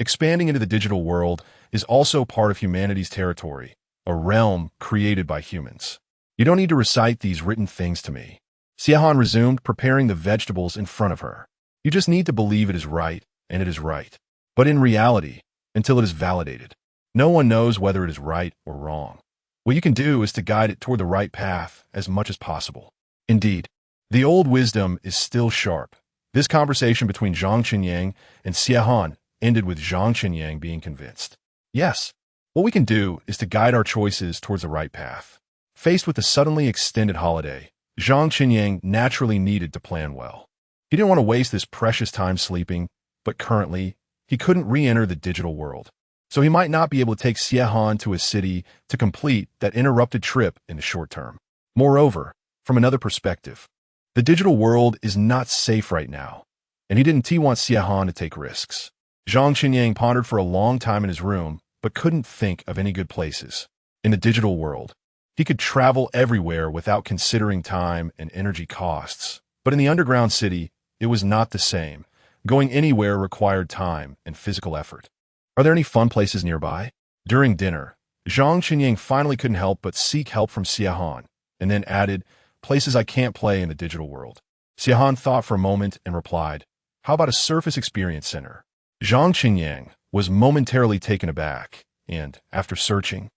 Expanding into the digital world is also part of humanity's territory, a realm created by humans. You don't need to recite these written things to me." Xiahan resumed, preparing the vegetables in front of her. "You just need to believe it is right, and it is right. But in reality, until it is validated, no one knows whether it is right or wrong. What you can do is to guide it toward the right path as much as possible." Indeed, the old wisdom is still sharp. This conversation between Zhang Qinyang and Xiahan ended with Zhang Qinyang being convinced. Yes, what we can do is to guide our choices towards the right path. Faced with the suddenly extended holiday, Zhang Qinyang naturally needed to plan well. He didn't want to waste this precious time sleeping, but currently, he couldn't re-enter the digital world. So he might not be able to take Xiahan to a city to complete that interrupted trip in the short term. Moreover, from another perspective, the digital world is not safe right now, and he didn't want Xiahan to take risks. Zhang Qinyang pondered for a long time in his room, but couldn't think of any good places. In the digital world, he could travel everywhere without considering time and energy costs. But in the underground city, it was not the same. Going anywhere required time and physical effort. "Are there any fun places nearby?" During dinner, Zhang Qinyang finally couldn't help but seek help from Xiahan, and then added, "Places I can't play in the digital world." Xiahan thought for a moment and replied, "How about a surface experience center?" Zhang Qinyang was momentarily taken aback, and, after searching,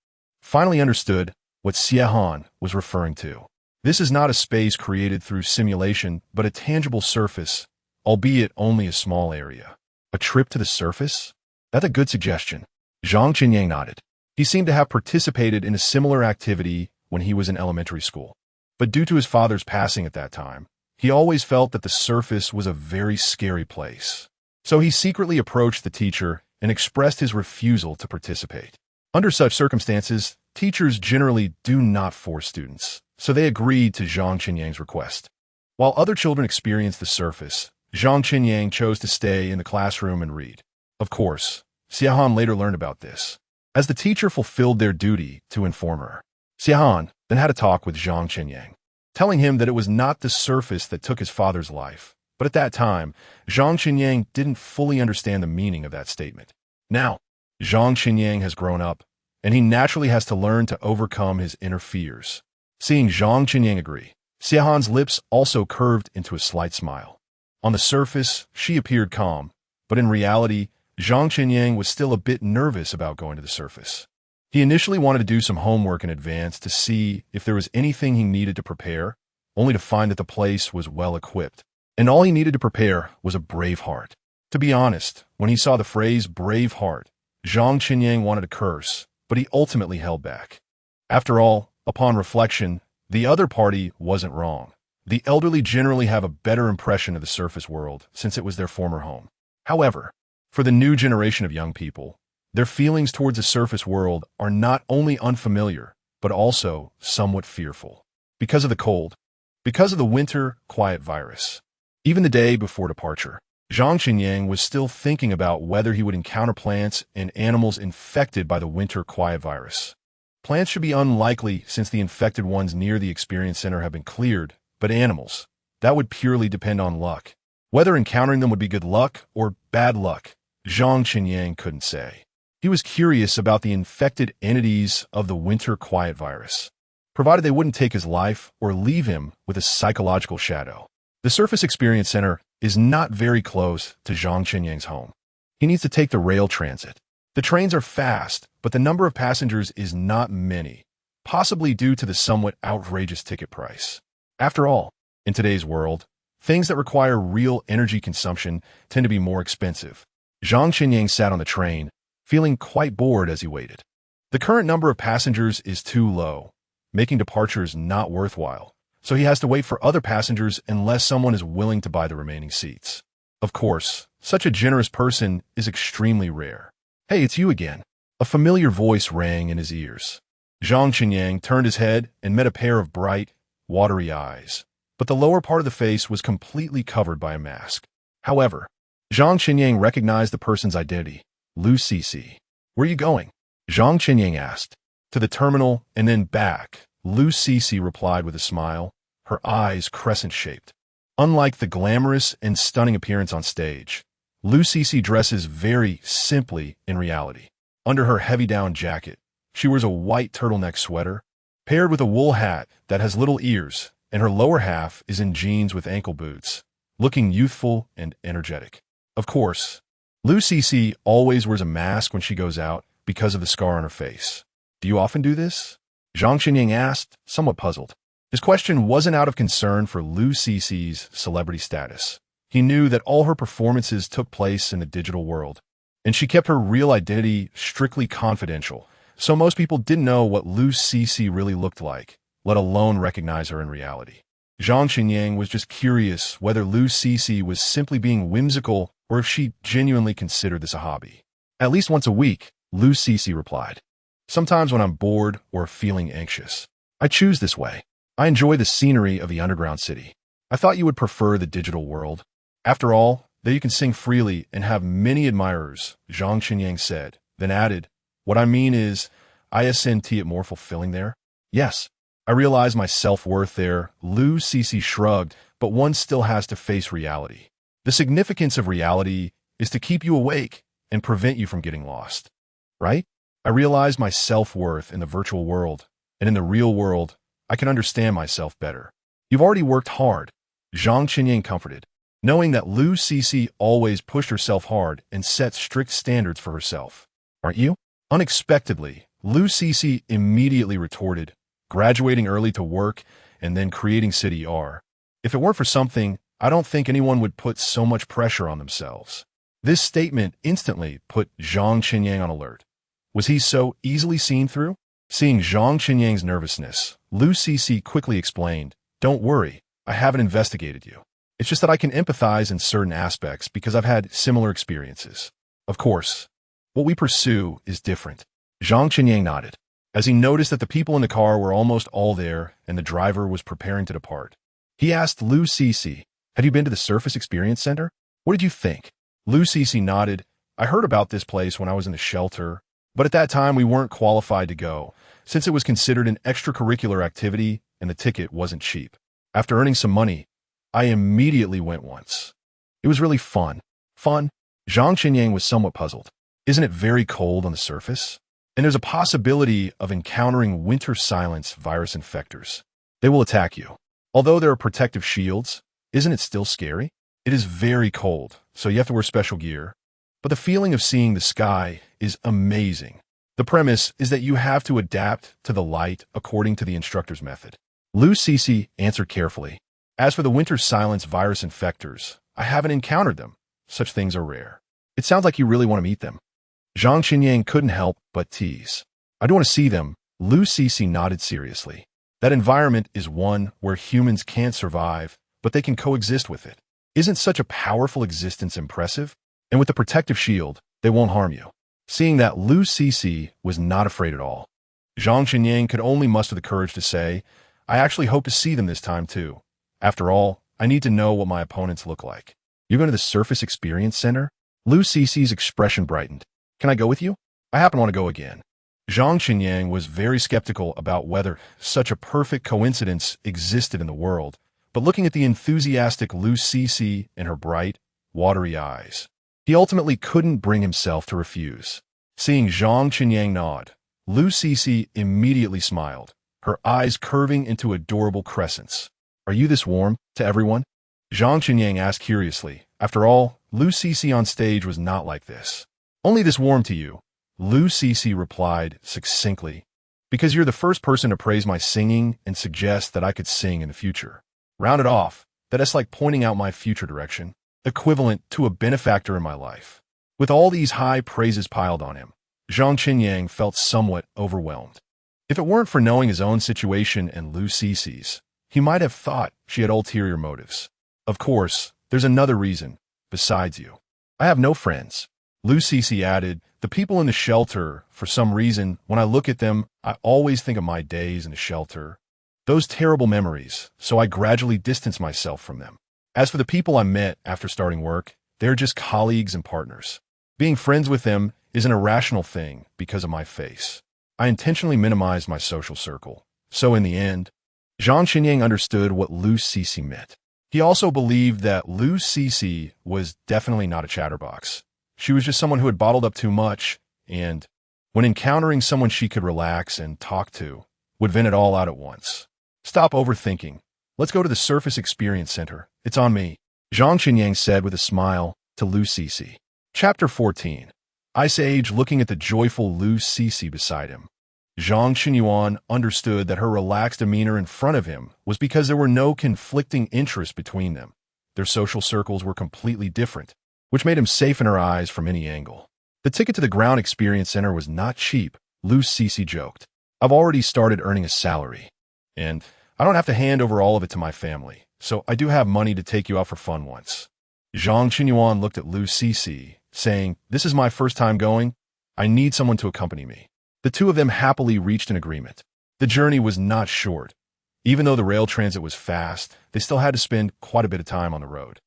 finally understood what Xiahan was referring to. This is not a space created through simulation, but a tangible surface, albeit only a small area. A trip to the surface? That's a good suggestion. Zhang Qinyang nodded. He seemed to have participated in a similar activity when he was in elementary school. But due to his father's passing at that time, he always felt that the surface was a very scary place. So he secretly approached the teacher and expressed his refusal to participate. Under such circumstances, teachers generally do not force students, so they agreed to Zhang Qinyang's request. While other children experienced the surface, Zhang Qinyang chose to stay in the classroom and read. Of course, Xiahan later learned about this, as the teacher fulfilled their duty to inform her. Xiahan then had a talk with Zhang Qinyang, telling him that it was not the surface that took his father's life. But at that time, Zhang Qinyang didn't fully understand the meaning of that statement. Now, Zhang Qinyang has grown up, and he naturally has to learn to overcome his inner fears. Seeing Zhang Qinyang agree, Xiahan's lips also curved into a slight smile. On the surface, she appeared calm, but in reality, Zhang Qinyang was still a bit nervous about going to the surface. He initially wanted to do some homework in advance to see if there was anything he needed to prepare, only to find that the place was well equipped. And all he needed to prepare was a brave heart. To be honest, when he saw the phrase brave heart, Zhang Qinyang wanted to curse, but he ultimately held back. After all, upon reflection, the other party wasn't wrong. The elderly generally have a better impression of the surface world since it was their former home. However, for the new generation of young people, their feelings towards the surface world are not only unfamiliar, but also somewhat fearful. Because of the cold, because of the winter quiet virus. Even the day before departure, Zhang Qinyang was still thinking about whether he would encounter plants and animals infected by the winter quiet virus. Plants should be unlikely since the infected ones near the experience center have been cleared, but animals, that would purely depend on luck. Whether encountering them would be good luck or bad luck, Zhang Qinyang couldn't say. He was curious about the infected entities of the winter quiet virus, provided they wouldn't take his life or leave him with a psychological shadow. The Surface Experience Center is not very close to Zhang Qinyang's home. He needs to take the rail transit. The trains are fast, but the number of passengers is not many, possibly due to the somewhat outrageous ticket price. After all, in today's world, things that require real energy consumption tend to be more expensive. Zhang Qinyang sat on the train, feeling quite bored as he waited. The current number of passengers is too low, making departures not worthwhile, so he has to wait for other passengers unless someone is willing to buy the remaining seats. Of course, such a generous person is extremely rare. "Hey, it's you again." A familiar voice rang in his ears. Zhang Qinyang turned his head and met a pair of bright, watery eyes, but the lower part of the face was completely covered by a mask. However, Zhang Qinyang recognized the person's identity. "Lu Cece. Where are you going?" Zhang Qinyang asked. "To the terminal and then back," Lu Cece replied with a smile, her eyes crescent-shaped. Unlike the glamorous and stunning appearance on stage, Lu Cece dresses very simply in reality. Under her heavy down jacket, she wears a white turtleneck sweater, paired with a wool hat that has little ears, and her lower half is in jeans with ankle boots, looking youthful and energetic. Of course, Lu Cece always wears a mask when she goes out because of the scar on her face. "Do you often do this?" Zhang Qinyang asked, somewhat puzzled. His question wasn't out of concern for Lu Cece's celebrity status. He knew that all her performances took place in the digital world, and she kept her real identity strictly confidential, so most people didn't know what Lu Cece really looked like, let alone recognize her in reality. Zhang Qinyang was just curious whether Lu Cece was simply being whimsical or if she genuinely considered this a hobby. "At least once a week," Lu Cece replied. "Sometimes when I'm bored or feeling anxious. I choose this way. I enjoy the scenery of the underground city. I thought you would prefer the digital world. After all, there you can sing freely and have many admirers," Zhang Qinyang said, then added, "What I mean is, I sent it more fulfilling there." "Yes, I realize my self-worth there," Lu Cece shrugged, "but one still has to face reality. The significance of reality is to keep you awake and prevent you from getting lost. Right? I realize my self-worth in the virtual world, and in the real world, I can understand myself better." "You've already worked hard," Zhang Qinyang comforted, knowing that Lu Cece always pushed herself hard and set strict standards for herself. "Aren't you?" Unexpectedly, Lu Cece immediately retorted, "Graduating early to work and then creating City R. If it weren't for something, I don't think anyone would put so much pressure on themselves." This statement instantly put Zhang Qinyang on alert. Was he so easily seen through? Seeing Zhang Qinyang's nervousness, Lu Cece quickly explained, "Don't worry, I haven't investigated you. It's just that I can empathize in certain aspects because I've had similar experiences. Of course, what we pursue is different." Zhang Qinyang nodded, as he noticed that the people in the car were almost all there and the driver was preparing to depart. He asked Lu Cece, "Have you been to the Surface Experience Center? What did you think?" Lu Cece nodded, "I heard about this place when I was in the shelter, but at that time we weren't qualified to go, since it was considered an extracurricular activity and the ticket wasn't cheap. After earning some money, I immediately went once. It was really fun." "Fun?" Zhang Qinyang was somewhat puzzled. "Isn't it very cold on the surface? And there's a possibility of encountering winter silence virus infectors. They will attack you. Although there are protective shields, isn't it still scary? It is very cold, so you have to wear special gear. But the feeling of seeing the sky is amazing. The premise is that you have to adapt to the light according to the instructor's method." Lu Cece answered carefully, "As for the winter silence virus infectors, I haven't encountered them. Such things are rare." "It sounds like you really want to meet them." Zhang Qinyang couldn't help but tease. I do want to see them. Lu Cece nodded seriously. That environment is one where humans can't survive, but they can coexist with it. Isn't such a powerful existence impressive? And with the protective shield, they won't harm you. Seeing that, Lu Cece was not afraid at all. Zhang Qinyang could only muster the courage to say, I actually hope to see them this time too. After all, I need to know what my opponents look like. You're going to the Surface Experience Center? Lu Cece's expression brightened. Can I go with you? I happen to want to go again. Zhang Qinyang was very skeptical about whether such a perfect coincidence existed in the world, but looking at the enthusiastic Lu Cece and her bright, watery eyes, he ultimately couldn't bring himself to refuse. Seeing Zhang Qinyang nod, Lu Cece immediately smiled, her eyes curving into adorable crescents. Are you this warm to everyone? Zhang Qinyang asked curiously. After all, Lu Cece on stage was not like this. Only this warm to you, Lu Cece replied succinctly. Because you're the first person to praise my singing and suggest that I could sing in the future. Round it off, that's like pointing out my future direction, equivalent to a benefactor in my life. With all these high praises piled on him, Zhang Qinyang felt somewhat overwhelmed. If it weren't for knowing his own situation and Lu Cece's, he might have thought she had ulterior motives. Of course, there's another reason, besides you. I have no friends. Lu Cece added, the people in the shelter, for some reason, when I look at them, I always think of my days in the shelter. Those terrible memories, so I gradually distance myself from them. As for the people I met after starting work, they're just colleagues and partners. Being friends with them is an irrational thing because of my face. I intentionally minimized my social circle. So in the end, Zhang Qinyang understood what Lu Cece meant. He also believed that Lu Cece was definitely not a chatterbox. She was just someone who had bottled up too much and, when encountering someone she could relax and talk to, would vent it all out at once. Stop overthinking. Let's go to the Surface Experience Center. It's on me, Zhang Qinyang said with a smile to Lu Cece. Chapter 14. Ice Age. Looking at the joyful Lu Cece beside him, Zhang Qinyuan understood that her relaxed demeanor in front of him was because there were no conflicting interests between them. Their social circles were completely different, which made him safe in her eyes from any angle. The ticket to the Ground Experience Center was not cheap, Lu Cece joked. I've already started earning a salary, and I don't have to hand over all of it to my family, so I do have money to take you out for fun once. Zhang Qinyuan looked at Lu Cece, saying, this is my first time going. I need someone to accompany me. The two of them happily reached an agreement. The journey was not short. Even though the rail transit was fast, they still had to spend quite a bit of time on the road.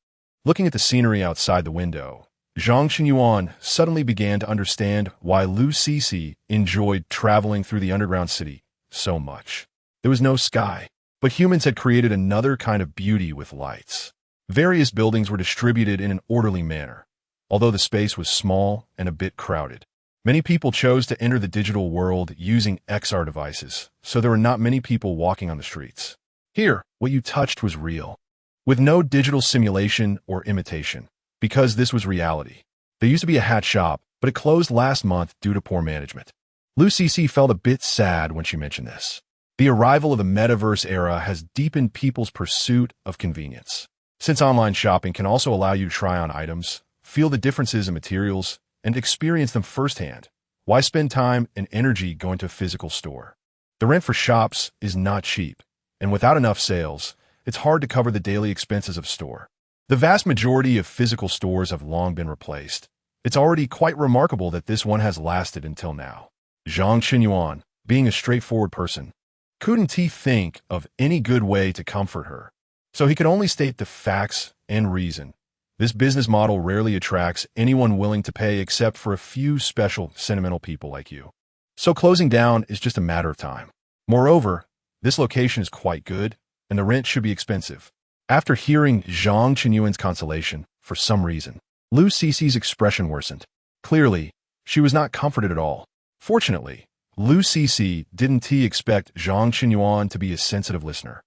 Looking at the scenery outside the window, Zhang Qinyuan suddenly began to understand why Lu Cece enjoyed traveling through the underground city so much. There was no sky, but humans had created another kind of beauty with lights. Various buildings were distributed in an orderly manner, although the space was small and a bit crowded. Many people chose to enter the digital world using XR devices, so there were not many people walking on the streets. Here, what you touched was real, with no digital simulation or imitation, because this was reality. There used to be a hat shop, but it closed last month due to poor management. Lu Cece felt a bit sad when she mentioned this. The arrival of the metaverse era has deepened people's pursuit of convenience. Since online shopping can also allow you to try on items, feel the differences in materials, and experience them firsthand, why spend time and energy going to a physical store? The rent for shops is not cheap, and without enough sales, it's hard to cover the daily expenses of store. The vast majority of physical stores have long been replaced. It's already quite remarkable that this one has lasted until now. Zhang Qinyuan, being a straightforward person, couldn't he think of any good way to comfort her? So he could only state the facts and reason. This business model rarely attracts anyone willing to pay except for a few special, sentimental people like you. So closing down is just a matter of time. Moreover, this location is quite good, and the rent should be expensive. After hearing Zhang Qinyuan's consolation, for some reason, Lu Cece's expression worsened. Clearly, she was not comforted at all. Fortunately, Lu Cece didn't expect Zhang Qinyuan to be a sensitive listener.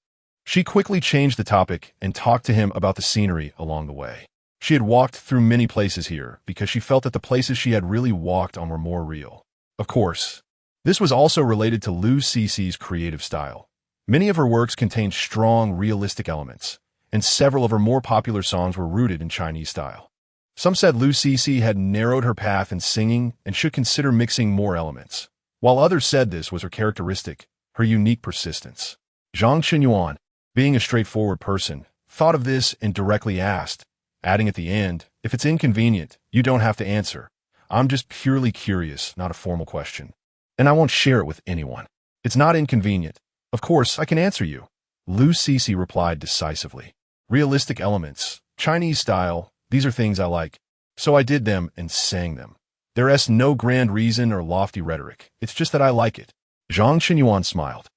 She quickly changed the topic and talked to him about the scenery along the way. She had walked through many places here because she felt that the places she had really walked on were more real. Of course, this was also related to Lu Cece's creative style. Many of her works contained strong, realistic elements, and several of her more popular songs were rooted in Chinese style. Some said Lu Cece had narrowed her path in singing and should consider mixing more elements, while others said this was her characteristic, her unique persistence. Zhang Qinyuan, being a straightforward person, thought of this and directly asked, adding at the end, "If it's inconvenient, you don't have to answer. I'm just purely curious, not a formal question. And I won't share it with anyone. It's not inconvenient. Of course, I can answer you." Lu Cixi replied decisively. "Realistic elements, Chinese style, these are things I like. So I did them and sang them. There's no grand reason or lofty rhetoric. It's just that I like it." Zhang Qinyuan smiled.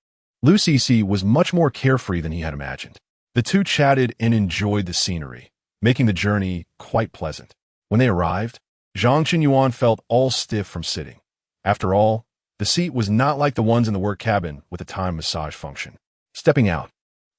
Lu Cixi was much more carefree than he had imagined. The two chatted and enjoyed the scenery, making the journey quite pleasant. When they arrived, Zhang Qinyuan felt all stiff from sitting. After all, the seat was not like the ones in the work cabin with a time massage function. Stepping out,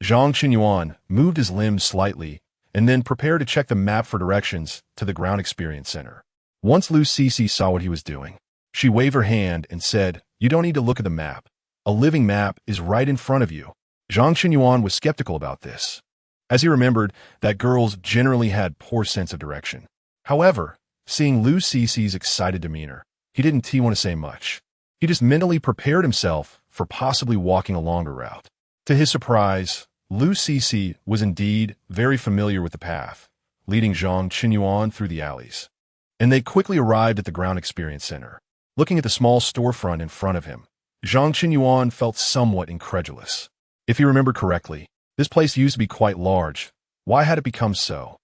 Zhang Qinyuan moved his limbs slightly and then prepared to check the map for directions to the ground experience center. Once Lu Cixi saw what he was doing, she waved her hand and said, "You don't need to look at the map. A living map is right in front of you." Zhang Qinyuan was skeptical about this, as he remembered that girls generally had poor sense of direction. However, seeing Lu Cixi's excited demeanor, he didn't want to say much. He just mentally prepared himself for possibly walking a longer route. To his surprise, Lu Cixi was indeed very familiar with the path, leading Zhang Qinyuan through the alleys. And they quickly arrived at the ground experience center. Looking at the small storefront in front of him, Zhang Qinyuan felt somewhat incredulous. If he remembered correctly, this place used to be quite large. Why had it become so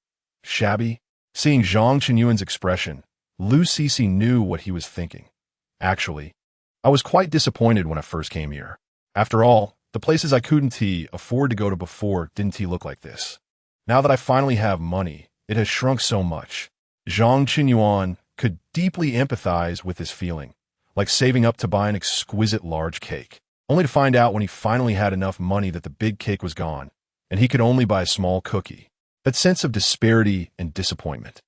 shabby? Seeing Zhang Qinyuan's expression, Lu Cixi knew what he was thinking. "Actually, I was quite disappointed when I first came here. After all, the places I couldn't afford to go to before didn't look like this. Now that I finally have money, it has shrunk so much." Zhang Qinyuan could deeply empathize with this feeling, like saving up to buy an exquisite large cake, only to find out when he finally had enough money that the big cake was gone, and he could only buy a small cookie. That sense of disparity and disappointment.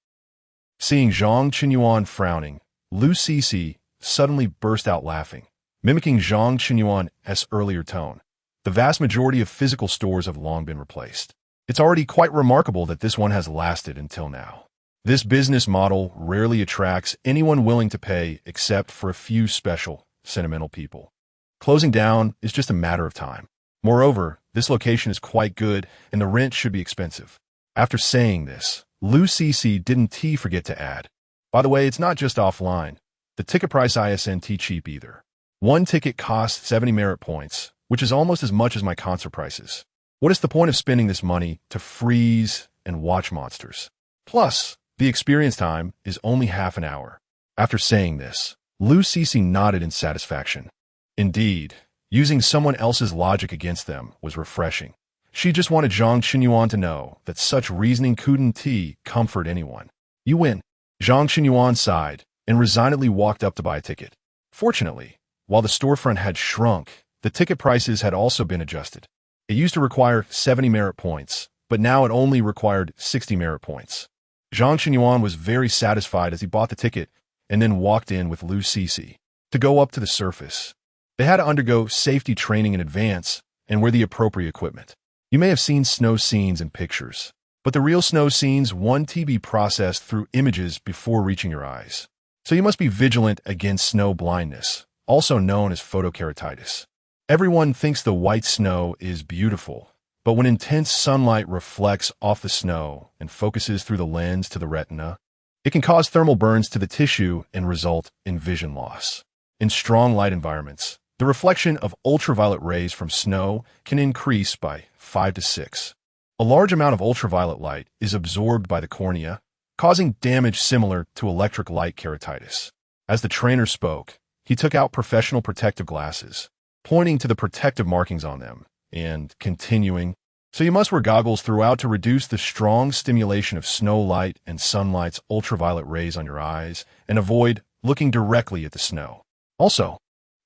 Seeing Zhang Qinyuan frowning, Lu Cixi suddenly burst out laughing, mimicking Zhang Qinyuan's earlier tone. The vast majority of physical stores have long been replaced. It's already quite remarkable that this one has lasted until now. This business model rarely attracts anyone willing to pay except for a few special, sentimental people. Closing down is just a matter of time. Moreover, this location is quite good and the rent should be expensive. After saying this, Lu Cixi didn't forget to add, "By the way, it's not just offline. The ticket price isn't cheap either. One ticket costs 70 merit points, which is almost as much as my concert prices. What is the point of spending this money to freeze and watch monsters? Plus, the experience time is only half an hour." After saying this, Lu Cixi nodded in satisfaction. Indeed, using someone else's logic against them was refreshing. She just wanted Zhang Qinyuan to know that such reasoning couldn't comfort anyone. "You win." Zhang Qinyuan sighed and resignedly walked up to buy a ticket. Fortunately, while the storefront had shrunk, the ticket prices had also been adjusted. It used to require 70 merit points, but now it only required 60 merit points. Zhang Qinyuan was very satisfied as he bought the ticket and then walked in with Lu Cixi. To go up to the surface, they had to undergo safety training in advance and wear the appropriate equipment. You may have seen snow scenes in pictures, but the real snow scenes want to be processed through images before reaching your eyes. So you must be vigilant against snow blindness, also known as photokeratitis. Everyone thinks the white snow is beautiful, but when intense sunlight reflects off the snow and focuses through the lens to the retina, it can cause thermal burns to the tissue and result in vision loss. In strong light environments, the reflection of ultraviolet rays from snow can increase by 5 to 6. A large amount of ultraviolet light is absorbed by the cornea, causing damage similar to electric light keratitis. As the trainer spoke, he took out professional protective glasses, pointing to the protective markings on them, and continuing, "So you must wear goggles throughout to reduce the strong stimulation of snow light and sunlight's ultraviolet rays on your eyes, and avoid looking directly at the snow. Also,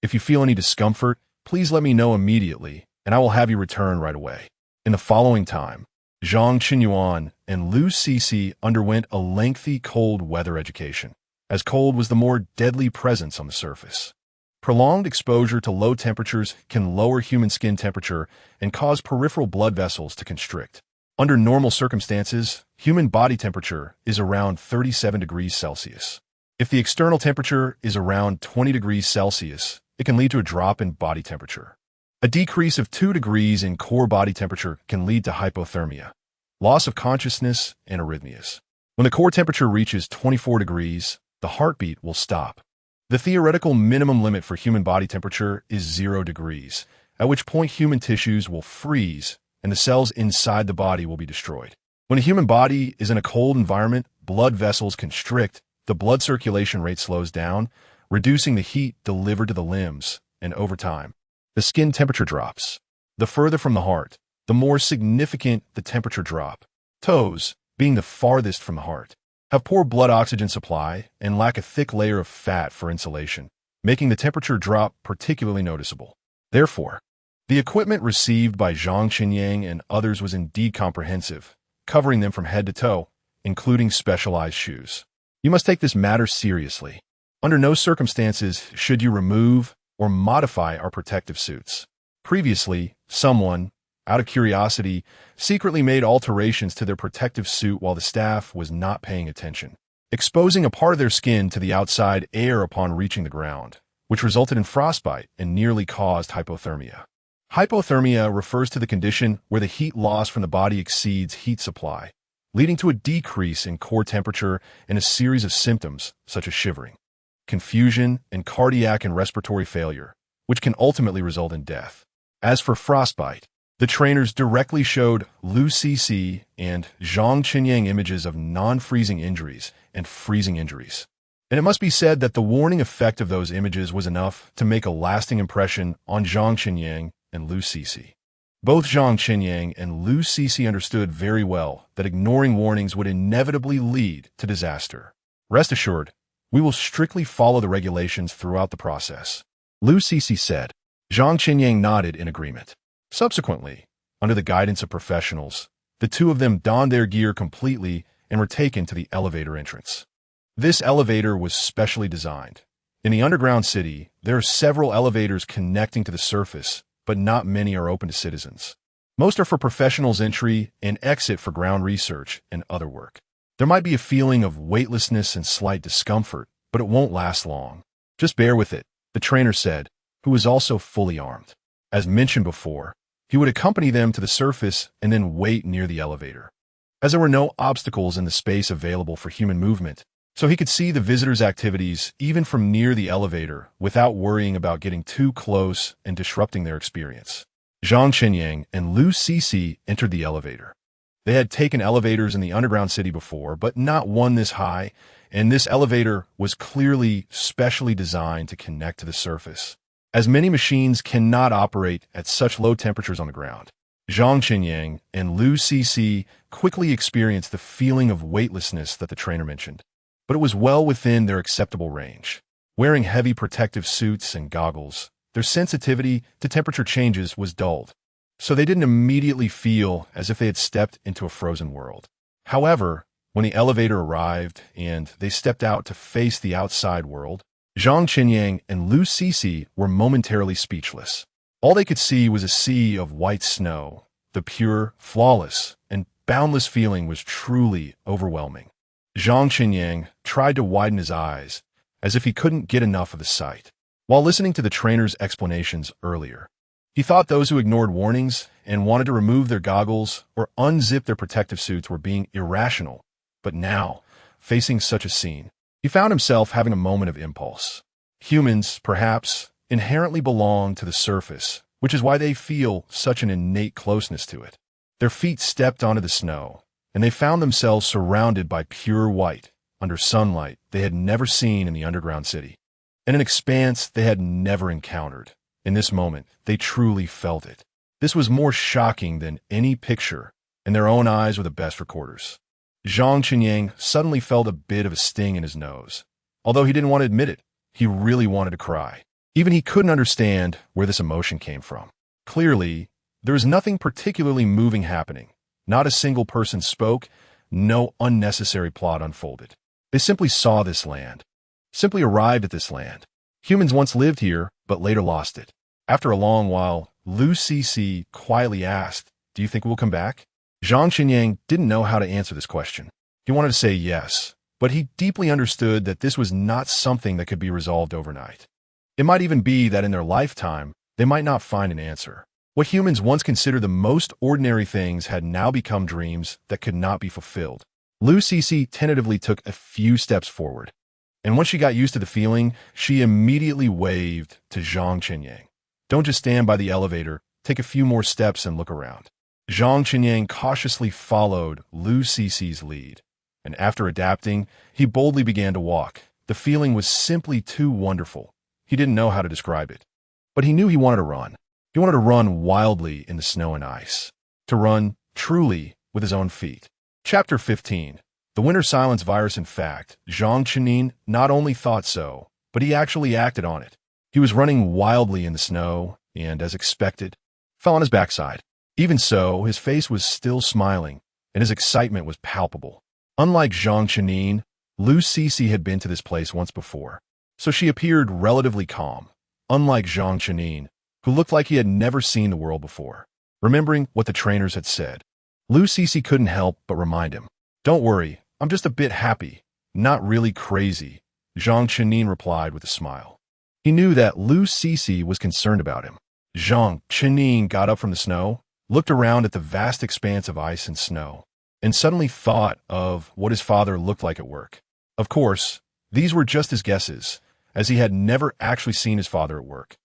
if you feel any discomfort, please let me know immediately, and I will have you return right away." In the following time, Zhang Qinyuan and Lu Cixi underwent a lengthy cold weather education, as cold was the more deadly presence on the surface. Prolonged exposure to low temperatures can lower human skin temperature and cause peripheral blood vessels to constrict. Under normal circumstances, human body temperature is around 37 degrees Celsius. If the external temperature is around 20 degrees Celsius, it can lead to a drop in body temperature. A decrease of 2 degrees in core body temperature can lead to hypothermia, loss of consciousness, and arrhythmias. When the core temperature reaches 24 degrees, the heartbeat will stop. The theoretical minimum limit for human body temperature is 0 degrees, at which point human tissues will freeze and the cells inside the body will be destroyed. When a human body is in a cold environment, blood vessels constrict, the blood circulation rate slows down, reducing the heat delivered to the limbs, and over time, the skin temperature drops. The further from the heart, the more significant the temperature drop. Toes, being the farthest from the heart, have poor blood oxygen supply and lack a thick layer of fat for insulation, making the temperature drop particularly noticeable. Therefore, the equipment received by Zhang Qinyang and others was indeed comprehensive, covering them from head to toe, including specialized shoes. You must take this matter seriously. Under no circumstances should you remove or modify our protective suits. Previously, someone, out of curiosity, secretly made alterations to their protective suit while the staff was not paying attention, exposing a part of their skin to the outside air upon reaching the ground, which resulted in frostbite and nearly caused hypothermia. Hypothermia refers to the condition where the heat loss from the body exceeds heat supply, leading to a decrease in core temperature and a series of symptoms such as shivering, confusion, and cardiac and respiratory failure, which can ultimately result in death. As for frostbite, the trainers directly showed Liu Cixi and Zhang Qinyang images of non-freezing injuries and freezing injuries. And it must be said that the warning effect of those images was enough to make a lasting impression on Zhang Qinyang and Liu Cixi. Both Zhang Qinyang and Liu Cixi understood very well that ignoring warnings would inevitably lead to disaster. Rest assured, we will strictly follow the regulations throughout the process, Liu Cixi said. Zhang Qinyang nodded in agreement. Subsequently, under the guidance of professionals, the two of them donned their gear completely and were taken to the elevator entrance. This elevator was specially designed. In the underground city, there are several elevators connecting to the surface, but not many are open to citizens. Most are for professionals' entry and exit for ground research and other work. There might be a feeling of weightlessness and slight discomfort, but it won't last long. Just bear with it, the trainer said, who was also fully armed. As mentioned before, he would accompany them to the surface and then wait near the elevator. As there were no obstacles in the space available for human movement, so he could see the visitors' activities even from near the elevator without worrying about getting too close and disrupting their experience. Zhang Qinyang and Liu Cixi entered the elevator. They had taken elevators in the underground city before, but not one this high, and this elevator was clearly specially designed to connect to the surface, as many machines cannot operate at such low temperatures on the ground. Zhang Qinyang and Liu Cixi quickly experienced the feeling of weightlessness that the trainer mentioned, but it was well within their acceptable range. Wearing heavy protective suits and goggles, their sensitivity to temperature changes was dulled, so they didn't immediately feel as if they had stepped into a frozen world. However, when the elevator arrived and they stepped out to face the outside world, Zhang Qinyang and Liu Cixi were momentarily speechless. All they could see was a sea of white snow. The pure, flawless, and boundless feeling was truly overwhelming. Zhang Qinyang tried to widen his eyes, as if he couldn't get enough of the sight. While listening to the trainer's explanations earlier, he thought those who ignored warnings and wanted to remove their goggles or unzip their protective suits were being irrational. But now, facing such a scene, he found himself having a moment of impulse. Humans, perhaps, inherently belong to the surface, which is why they feel such an innate closeness to it. Their feet stepped onto the snow, and they found themselves surrounded by pure white, under sunlight they had never seen in the underground city, and an expanse they had never encountered. In this moment, they truly felt it. This was more shocking than any picture, and their own eyes were the best recorders. Zhang Qinyang suddenly felt a bit of a sting in his nose. Although he didn't want to admit it, he really wanted to cry. Even he couldn't understand where this emotion came from. Clearly, there was nothing particularly moving happening. Not a single person spoke, no unnecessary plot unfolded. They simply saw this land, simply arrived at this land. Humans once lived here, but later lost it. After a long while, Liu Cixi quietly asked, "Do you think we'll come back?" Zhang Qinyang didn't know how to answer this question. He wanted to say yes, but he deeply understood that this was not something that could be resolved overnight. It might even be that in their lifetime, they might not find an answer. What humans once considered the most ordinary things had now become dreams that could not be fulfilled. Cece tentatively took a few steps forward, and once she got used to the feeling, she immediately waved to Zhang Qinyang. Don't just stand by the elevator, take a few more steps and look around. Zhang Qinyang cautiously followed Cece's lead, and after adapting, he boldly began to walk. The feeling was simply too wonderful. He didn't know how to describe it, but he knew he wanted to run. He wanted to run wildly in the snow and ice, to run truly with his own feet. Chapter 15. The Winter Silence Virus. In fact, Zhang Qinyang not only thought so, but he actually acted on it. He was running wildly in the snow and, as expected, fell on his backside. Even so, his face was still smiling, and his excitement was palpable. Unlike Zhang Qinyang, Cece had been to this place once before, so she appeared relatively calm, unlike Zhang Qinyang, who looked like he had never seen the world before. Remembering what the trainers had said, Cece couldn't help but remind him, "Don't worry, I'm just a bit happy, not really crazy," Zhang Qinyang replied with a smile. He knew that Cece was concerned about him. Zhang Qinyang got up from the snow, looked around at the vast expanse of ice and snow, and suddenly thought of what his father looked like at work. Of course, these were just his guesses, as he had never actually seen his father at work.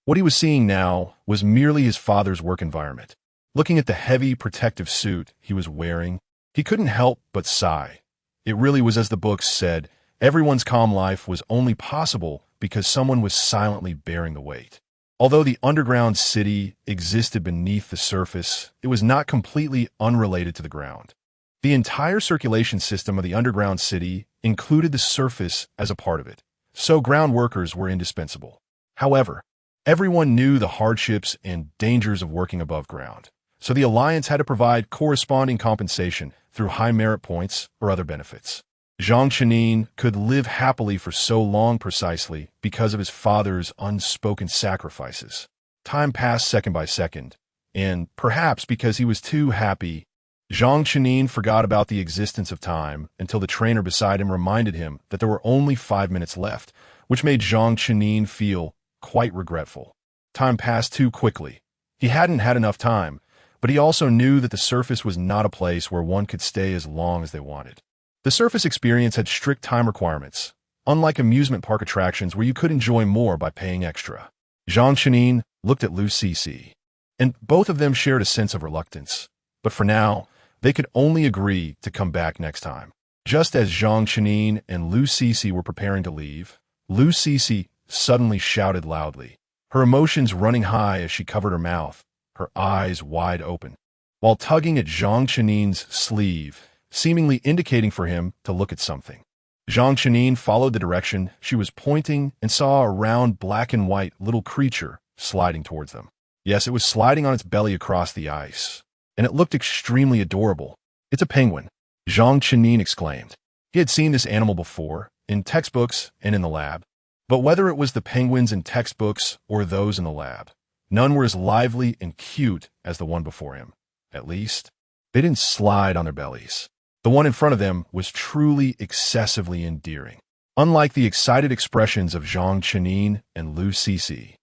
What he was seeing now was merely his father's work environment. Looking at the heavy protective suit he was wearing, he couldn't help but sigh. It really was as the books said, everyone's calm life was only possible because someone was silently bearing the weight. Although the underground city existed beneath the surface, it was not completely unrelated to the ground. The entire circulation system of the underground city included the surface as a part of it, so ground workers were indispensable. However, everyone knew the hardships and dangers of working above ground, so the Alliance had to provide corresponding compensation through high merit points or other benefits. Zhang Qinyang could live happily for so long precisely because of his father's unspoken sacrifices. Time passed second by second, and perhaps because he was too happy, Zhang Qinyang forgot about the existence of time until the trainer beside him reminded him that there were only 5 minutes left, which made Zhang Qinyang feel quite regretful. Time passed too quickly. He hadn't had enough time, but he also knew that the surface was not a place where one could stay as long as they wanted. The surface experience had strict time requirements, unlike amusement park attractions where you could enjoy more by paying extra. Zhang Qinyang looked at Cece, and both of them shared a sense of reluctance. But for now, they could only agree to come back next time. Just as Zhang Qinyang and Cece were preparing to leave, Cece suddenly shouted loudly, her emotions running high as she covered her mouth, her eyes wide open, while tugging at Zhang Qinyang's sleeve, seemingly indicating for him to look at something. Zhang Qinyang followed the direction she was pointing and saw a round black and white little creature sliding towards them. Yes, it was sliding on its belly across the ice, and it looked extremely adorable. "It's a penguin," Zhang Qinyang exclaimed. He had seen this animal before, in textbooks and in the lab. But whether it was the penguins in textbooks or those in the lab, none were as lively and cute as the one before him. At least, they didn't slide on their bellies. The one in front of them was truly excessively endearing. Unlike the excited expressions of Zhang Qinyang and Cece,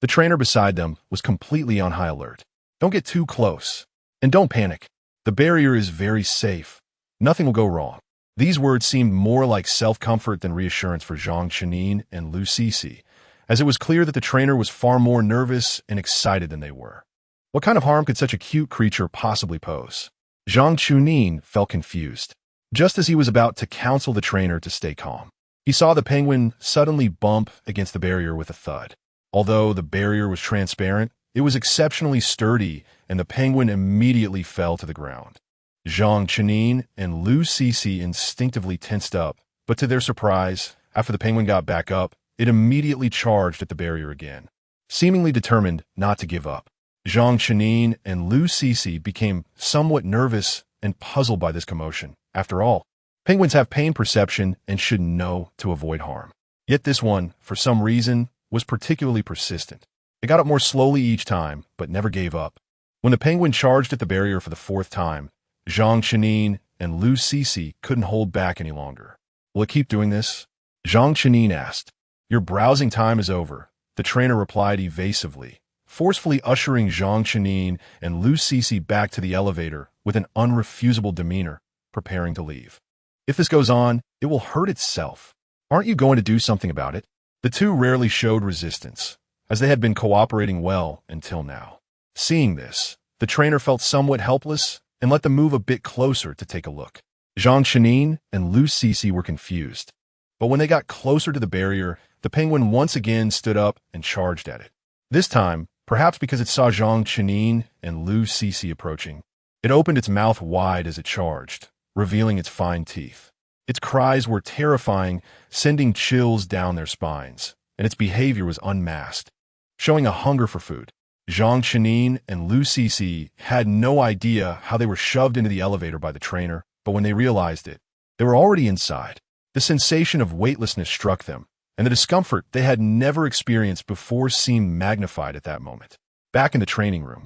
the trainer beside them was completely on high alert. "Don't get too close. And don't panic. The barrier is very safe. Nothing will go wrong." These words seemed more like self-comfort than reassurance for Zhang Qinyang and Cece, as it was clear that the trainer was far more nervous and excited than they were. What kind of harm could such a cute creature possibly pose? Zhang Qinyang felt confused. Just as he was about to counsel the trainer to stay calm, he saw the penguin suddenly bump against the barrier with a thud. Although the barrier was transparent, it was exceptionally sturdy, and the penguin immediately fell to the ground. Zhang Qinyang and Cece instinctively tensed up, but to their surprise, after the penguin got back up, it immediately charged at the barrier again, seemingly determined not to give up. Zhang Qinyang and Cece became somewhat nervous and puzzled by this commotion. After all, penguins have pain perception and should know to avoid harm. Yet this one, for some reason, was particularly persistent. It got up more slowly each time, but never gave up. When the penguin charged at the barrier for the 4th time, Zhang Qinyang and Cece couldn't hold back any longer. "Will it keep doing this?" Zhang Qinyang asked. "Your browsing time is over. The trainer replied evasively, forcefully ushering Zhang Chenin and Lu Cixi back to the elevator with an unrefusable demeanor, preparing to leave. If this goes on, it will hurt itself. Aren't you going to do something about it? The two rarely showed resistance, as they had been cooperating well until now. Seeing this, the trainer felt somewhat helpless and let them move a bit closer to take a look. Zhang Chenin and Lu Cixi were confused, but when they got closer to the barrier, the penguin once again stood up and charged at it. This time, perhaps because it saw Zhang Chenin and Lu Cixi approaching, it opened its mouth wide as it charged, revealing its fine teeth. Its cries were terrifying, sending chills down their spines, and its behavior was unmasked, showing a hunger for food. Zhang Chenin and Lu Cixi had no idea how they were shoved into the elevator by the trainer, but when they realized it, they were already inside. The sensation of weightlessness struck them, and the discomfort they had never experienced before seemed magnified at that moment. Back in the training room,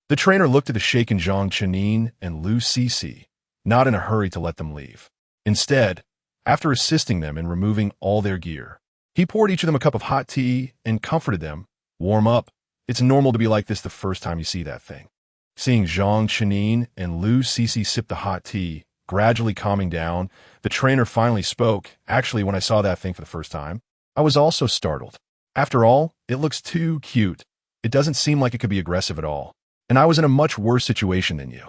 the trainer looked at the shaken Zhang Chenin and Lu Cixi, not in a hurry to let them leave. Instead, after assisting them in removing all their gear, he poured each of them a cup of hot tea and comforted them. Warm up. It's normal to be like this the first time you see that thing. Seeing Zhang Chenin and Lu Cixi sip the hot tea, gradually calming down, the trainer finally spoke. Actually, when I saw that thing for the first time, I was also startled. After all, it looks too cute. It doesn't seem like it could be aggressive at all. And I was in a much worse situation than you.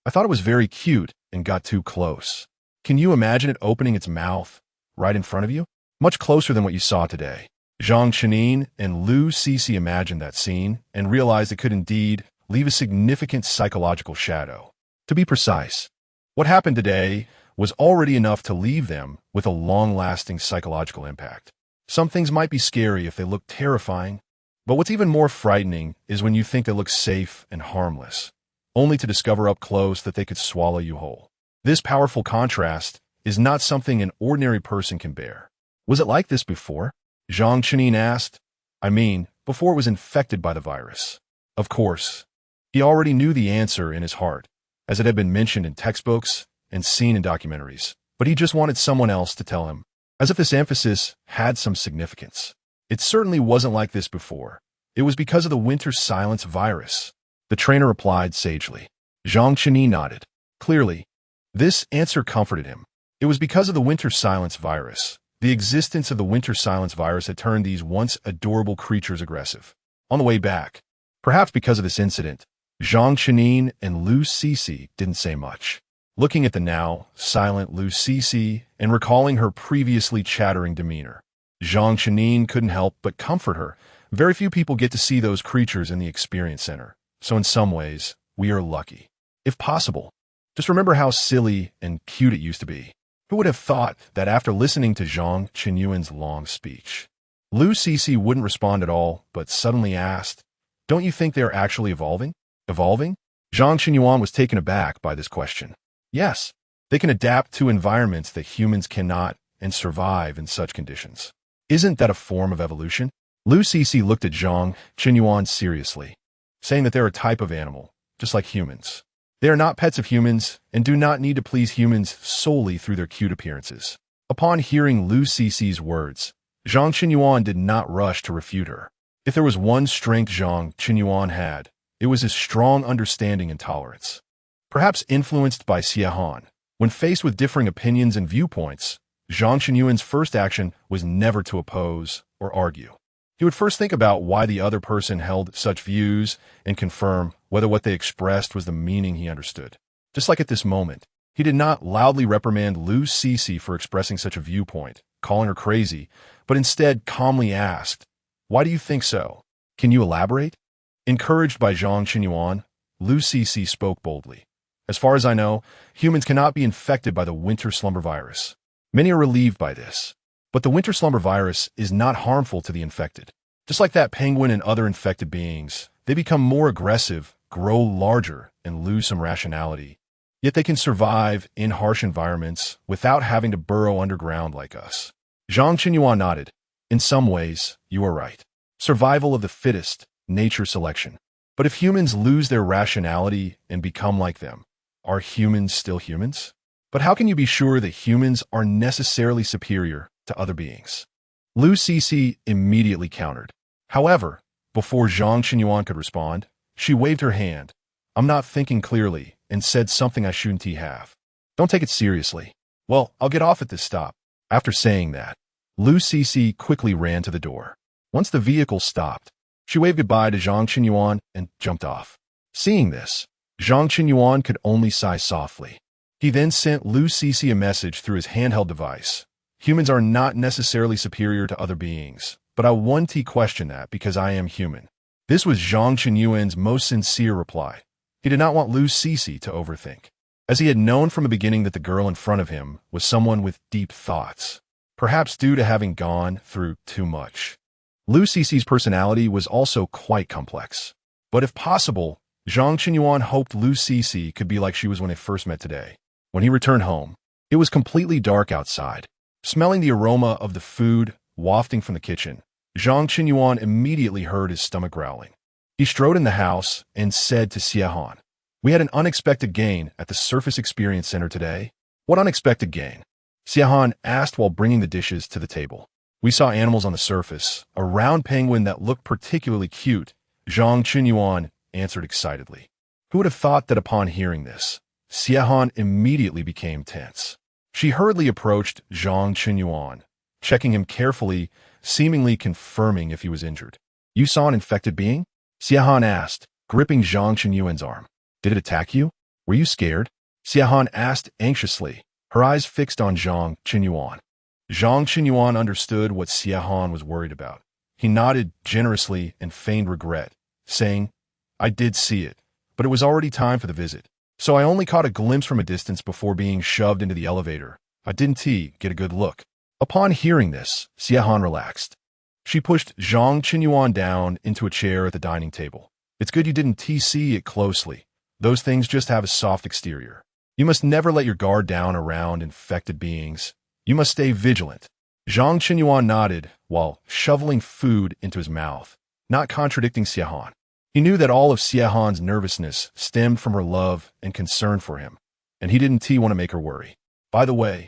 I thought it was very cute and got too close. Can you imagine it opening its mouth right in front of you? Much closer than what you saw today. Zhang Chenin and Lu Cixi imagined that scene and realized it could indeed leave a significant psychological shadow. To be precise, what happened today was already enough to leave them with a long-lasting psychological impact. Some things might be scary if they look terrifying, but what's even more frightening is when you think they look safe and harmless, only to discover up close that they could swallow you whole. This powerful contrast is not something an ordinary person can bear. Was it like this before? Zhang Chenin asked. I mean, before it was infected by the virus. Of course. He already knew the answer in his heart, as it had been mentioned in textbooks and seen in documentaries, but he just wanted someone else to tell him, as if this emphasis had some significance. It certainly wasn't like this before. It was because of the winter silence virus. The trainer replied sagely. Zhang Chenin nodded. Clearly, this answer comforted him. It was because of the winter silence virus. The existence of the winter silence virus had turned these once adorable creatures aggressive. On the way back, perhaps because of this incident, Zhang Chenin and Lu Cixi didn't say much. Looking at the now silent Lu Cixi and recalling her previously chattering demeanor, Zhang Chenin couldn't help but comfort her. Very few people get to see those creatures in the experience center, so in some ways, we are lucky. If possible, just remember how silly and cute it used to be. Who would have thought that after listening to Zhang Chenyuan's long speech, Lu Cixi wouldn't respond at all, but suddenly asked, "Don't you think they're actually evolving?" Evolving? Zhang Chenyuan was taken aback by this question. Yes, they can adapt to environments that humans cannot and survive in such conditions. Isn't that a form of evolution? Lu Cixi looked at Zhang Chenyuan seriously, saying that they're a type of animal, just like humans. They are not pets of humans and do not need to please humans solely through their cute appearances. Upon hearing Lu Cixi's words, Zhang Chenyuan did not rush to refute her. If there was one strength Zhang Chenyuan had, it was his strong understanding and tolerance. Perhaps influenced by Xie, when faced with differing opinions and viewpoints, Zhang Chenyuan's first action was never to oppose or argue. He would first think about why the other person held such views and confirm whether what they expressed was the meaning he understood. Just like at this moment, he did not loudly reprimand Lu Cixi for expressing such a viewpoint, calling her crazy, but instead calmly asked, "Why do you think so? Can you elaborate?" Encouraged by Zhang Chenyuan, Lu Cixi spoke boldly. As far as I know, humans cannot be infected by the winter slumber virus. Many are relieved by this. But the winter slumber virus is not harmful to the infected. Just like that penguin and other infected beings, they become more aggressive, grow larger, and lose some rationality. Yet they can survive in harsh environments without having to burrow underground like us. Zhang Chenyuan nodded. In some ways, you are right. Survival of the fittest, nature selection. But if humans lose their rationality and become like them, are humans still humans? But how can you be sure that humans are necessarily superior to other beings? Lu Cixi immediately countered. However, before Zhang Qinyuan could respond, she waved her hand. I'm not thinking clearly, and said something I shouldn't have. Don't take it seriously. Well, I'll get off at this stop. After saying that, Lu Cixi quickly ran to the door. Once the vehicle stopped, she waved goodbye to Zhang Qinyuan and jumped off. Seeing this, Zhang Qinyuan could only sigh softly. He then sent Lu Cixi a message through his handheld device. Humans are not necessarily superior to other beings, but I want to question that because I am human. This was Zhang Qinyuan's most sincere reply. He did not want Lu Cixi to overthink, as he had known from the beginning that the girl in front of him was someone with deep thoughts, perhaps due to having gone through too much. Lu Cixi's personality was also quite complex, but if possible, Zhang Qinyuan hoped Lu Cixi could be like she was when they first met today. When he returned home, it was completely dark outside. Smelling the aroma of the food wafting from the kitchen, Zhang Qinyuan immediately heard his stomach growling. He strode in the house and said to Xie, "We had an unexpected gain at the Surface Experience Center today." "What unexpected gain?" Xie asked while bringing the dishes to the table. "We saw animals on the surface, a round penguin that looked particularly cute," Zhang Qinyuan answered excitedly. Who would have thought that upon hearing this, Xie immediately became tense. She hurriedly approached Zhang Qinyuan, checking him carefully, seemingly confirming if he was injured. "You saw an infected being?" Xie asked, gripping Zhang Qinyuan's arm. "Did it attack you? Were you scared?" Xie asked anxiously, her eyes fixed on Zhang Qinyuan. Zhang Qinyuan understood what Xie was worried about. He nodded generously and feigned regret, saying, "I did see it, but it was already time for the visit. So I only caught a glimpse from a distance before being shoved into the elevator. I didn't get a good look." Upon hearing this, Xie relaxed. She pushed Zhang Qinyuan down into a chair at the dining table. "It's good you didn't see it closely. Those things just have a soft exterior. You must never let your guard down around infected beings. You must stay vigilant." Zhang Qinyuan nodded while shoveling food into his mouth, not contradicting Xie. He knew that all of Xie's nervousness stemmed from her love and concern for him, and he didn't want to make her worry. "By the way,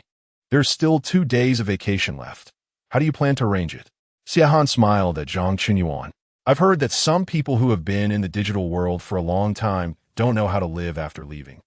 there's still 2 days of vacation left. How do you plan to arrange it?" Xie smiled at Zhang Qinyuan. "I've heard that some people who have been in the digital world for a long time don't know how to live after leaving.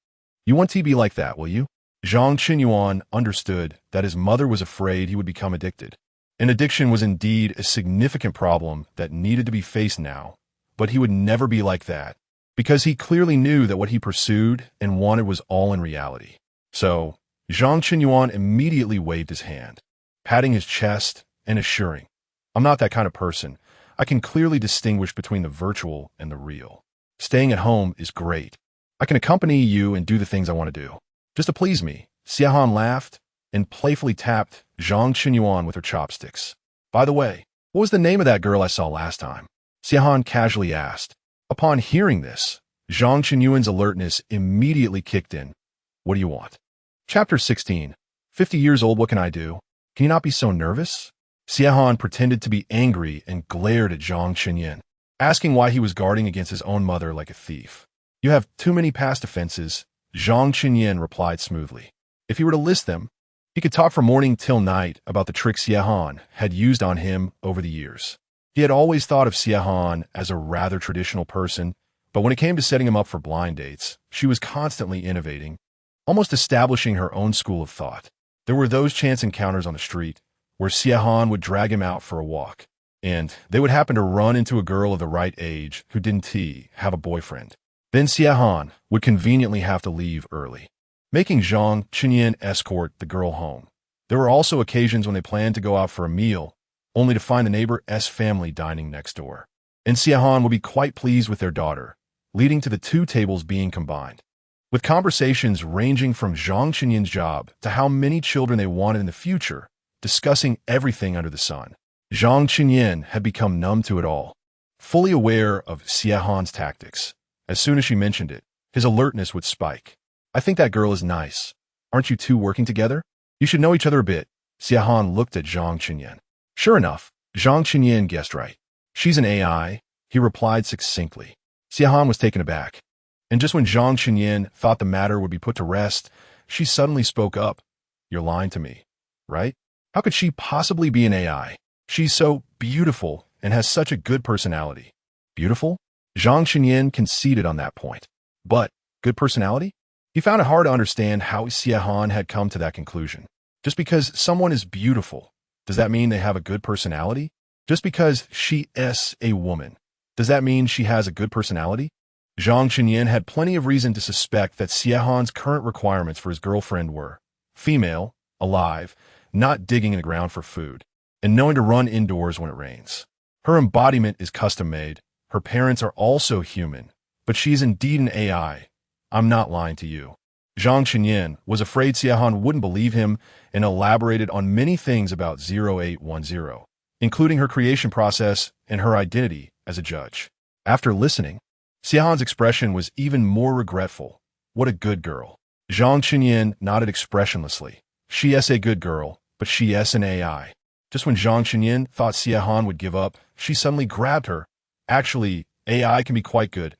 You want to be like that, will you?" Zhang Qinyuan understood that his mother was afraid he would become addicted. An addiction was indeed a significant problem that needed to be faced now, but he would never be like that, because he clearly knew that what he pursued and wanted was all in reality. So, Zhang Qinyuan immediately waved his hand, patting his chest and assuring, "I'm not that kind of person. I can clearly distinguish between the virtual and the real. Staying at home is great. I can accompany you and do the things I want to do, just to please me." Xie laughed and playfully tapped Zhang Qinyuan with her chopsticks. "By the way, what was the name of that girl I saw last time?" Xie casually asked. Upon hearing this, Zhang Qinyuan's alertness immediately kicked in. "What do you want?" Chapter 16. 50 years old, what can I do? Can you not be so nervous? Xie pretended to be angry and glared at Zhang Qinyuan, asking why he was guarding against his own mother like a thief. "You have too many past offenses," Zhang Qinyuan replied smoothly. If he were to list them, he could talk from morning till night about the tricks Xie had used on him over the years. He had always thought of Xie as a rather traditional person, but when it came to setting him up for blind dates, she was constantly innovating, almost establishing her own school of thought. There were those chance encounters on the street, where Xie would drag him out for a walk, and they would happen to run into a girl of the right age who didn't have a boyfriend. Then Xie would conveniently have to leave early, making Zhang Qinyuan escort the girl home. There were also occasions when they planned to go out for a meal, only to find the neighbor's family dining next door. And Xie would be quite pleased with their daughter, leading to the 2 tables being combined. With conversations ranging from Zhang Qinyuan's job to how many children they wanted in the future, discussing everything under the sun, Zhang Qinyuan had become numb to it all. Fully aware of Xie's tactics, as soon as she mentioned it, his alertness would spike. "I think that girl is nice. Aren't you 2 working together? You should know each other a bit." Xie looked at Zhang Qinyuan. Sure enough, Zhang Qinyuan guessed right. "She's an AI," he replied succinctly. Xie was taken aback. And just when Zhang Qinyuan thought the matter would be put to rest, she suddenly spoke up. "You're lying to me, right? How could she possibly be an AI? She's so beautiful and has such a good personality. Beautiful? Zhang Xinyan conceded on that point. But, good personality? He found it hard to understand how Xie Han had come to that conclusion. Just because someone is beautiful, does that mean they have a good personality? Just because she is a woman, does that mean she has a good personality? Zhang Xinyan had plenty of reason to suspect that Xie Han's current requirements for his girlfriend were female, alive, not digging in the ground for food, and knowing to run indoors when it rains. Her embodiment is custom-made. Her parents are also human, but she's indeed an AI. I'm not lying to you. Zhang Xinyan was afraid Xie Han wouldn't believe him and elaborated on many things about 0810, including her creation process and her identity as a judge. After listening, Xie Han's expression was even more regretful. What a good girl. Zhang Xinyan nodded expressionlessly. She is a good girl, but she is an AI. Just when Zhang Xinyan thought Xie Han would give up, she suddenly grabbed her. Actually, AI can be quite good.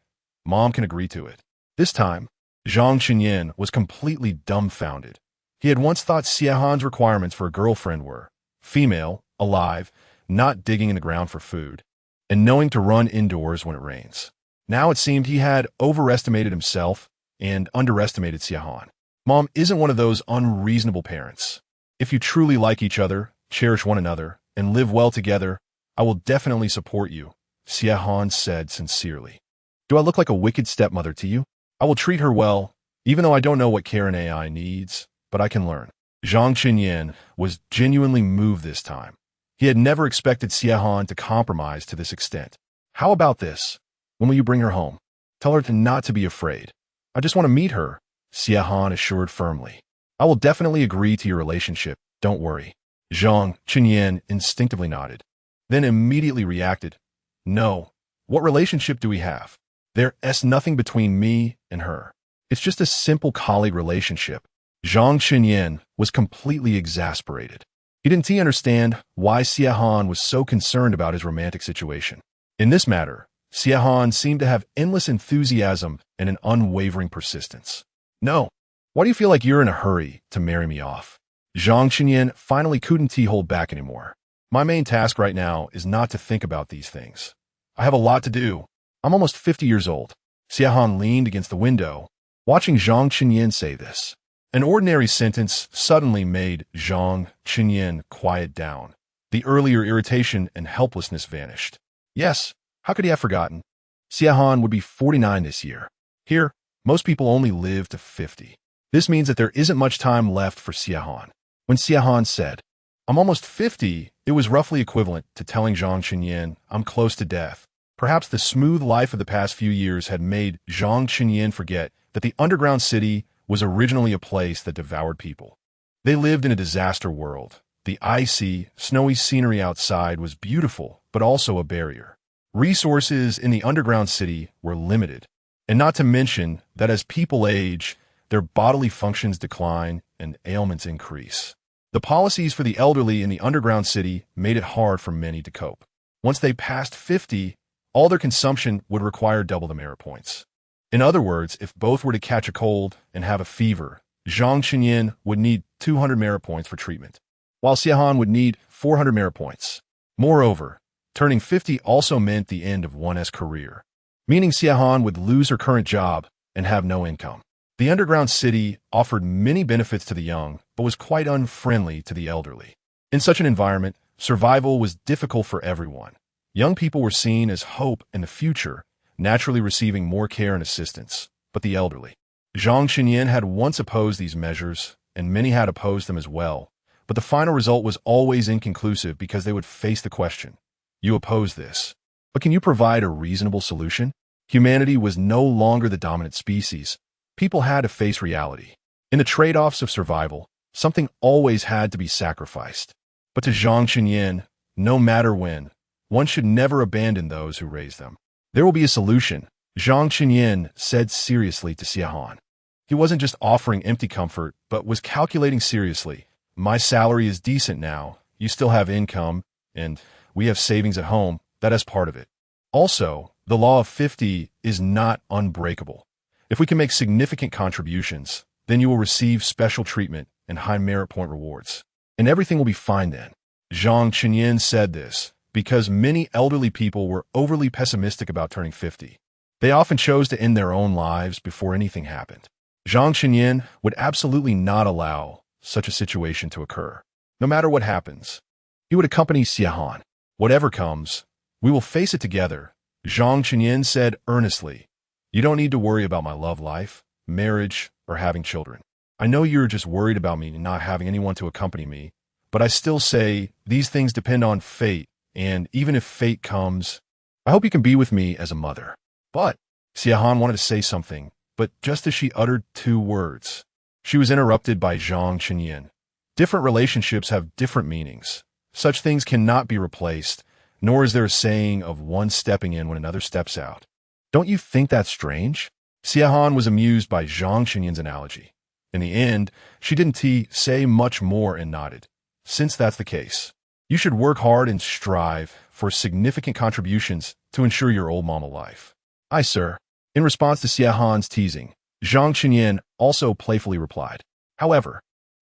Mom can agree to it. This time, Zhang Xinyan was completely dumbfounded. He had once thought Xie Han's requirements for a girlfriend were female, alive, not digging in the ground for food, and knowing to run indoors when it rains. Now it seemed he had overestimated himself and underestimated Xie Han. Mom isn't one of those unreasonable parents. If you truly like each other, cherish one another, and live well together, I will definitely support you, Xie Han said sincerely. Do I look like a wicked stepmother to you? I will treat her well, even though I don't know what care an AI needs, but I can learn. Zhang Xinyan was genuinely moved this time. He had never expected Xie Han to compromise to this extent. How about this? When will you bring her home? Tell her not to be afraid. I just want to meet her, Xie Han assured firmly. I will definitely agree to your relationship, don't worry. Zhang Xinyan instinctively nodded, then immediately reacted. No. What relationship do we have? There is nothing between me and her. It's just a simple colleague relationship. Zhang Xinyan was completely exasperated. He didn't understand why Xie Han was so concerned about his romantic situation. In this matter, Xie Han seemed to have endless enthusiasm and an unwavering persistence. No. Why do you feel like you're in a hurry to marry me off? Zhang Xinyan finally couldn't hold back anymore. My main task right now is not to think about these things. I have a lot to do. I'm almost 50 years old. Xie Han leaned against the window, watching Zhang Xinyan say this. An ordinary sentence suddenly made Zhang Xinyan quiet down. The earlier irritation and helplessness vanished. Yes, how could he have forgotten? Xie Han would be 49 this year. Here, most people only live to 50. This means that there isn't much time left for Xie Han. When Xie Han said, I'm almost 50, it was roughly equivalent to telling Zhang Xinyan, I'm close to death. Perhaps the smooth life of the past few years had made Zhang Xinyan forget that the underground city was originally a place that devoured people. They lived in a disaster world. The icy, snowy scenery outside was beautiful, but also a barrier. Resources in the underground city were limited, and not to mention that as people age, their bodily functions decline and ailments increase. The policies for the elderly in the underground city made it hard for many to cope. Once they passed 50, all their consumption would require double the merit points. In other words, if both were to catch a cold and have a fever, Zhang Xinyan would need 200 merit points for treatment, while Xie Han would need 400 merit points. Moreover, turning 50 also meant the end of one's career, meaning Xie Han would lose her current job and have no income. The underground city offered many benefits to the young, but was quite unfriendly to the elderly. In such an environment, survival was difficult for everyone. Young people were seen as hope in the future, naturally receiving more care and assistance, but the elderly. Zhang Xinyan had once opposed these measures, and many had opposed them as well, but the final result was always inconclusive because they would face the question, you oppose this, but can you provide a reasonable solution? Humanity was no longer the dominant species. People had to face reality. In the trade-offs of survival, something always had to be sacrificed. But to Zhang Xinyan, no matter when, one should never abandon those who raise them. There will be a solution, Zhang Xinyan said seriously to Xie Han. He wasn't just offering empty comfort, but was calculating seriously. My salary is decent now, you still have income, and we have savings at home, that is part of it. Also, the law of 50 is not unbreakable. If we can make significant contributions, then you will receive special treatment and high merit point rewards. And everything will be fine then. Zhang Xinyan said this, because many elderly people were overly pessimistic about turning 50. They often chose to end their own lives before anything happened. Zhang Xinyan would absolutely not allow such a situation to occur. No matter what happens, he would accompany Xie. Whatever comes, we will face it together, Zhang Xinyan said earnestly. You don't need to worry about my love life, marriage, or having children. I know you're just worried about me not having anyone to accompany me, but I still say these things depend on fate, and even if fate comes, I hope you can be with me as a mother. But Xie wanted to say something, but just as she uttered 2 words, she was interrupted by Zhang Xinyan. Different relationships have different meanings. Such things cannot be replaced, nor is there a saying of one stepping in when another steps out. Don't you think that's strange? Xie was amused by Zhang Xinyan's analogy. In the end, she didn't say much more and nodded. Since that's the case, you should work hard and strive for significant contributions to ensure your old mama life. Aye, sir. In response to Xie teasing, Zhang Xinyan also playfully replied. However,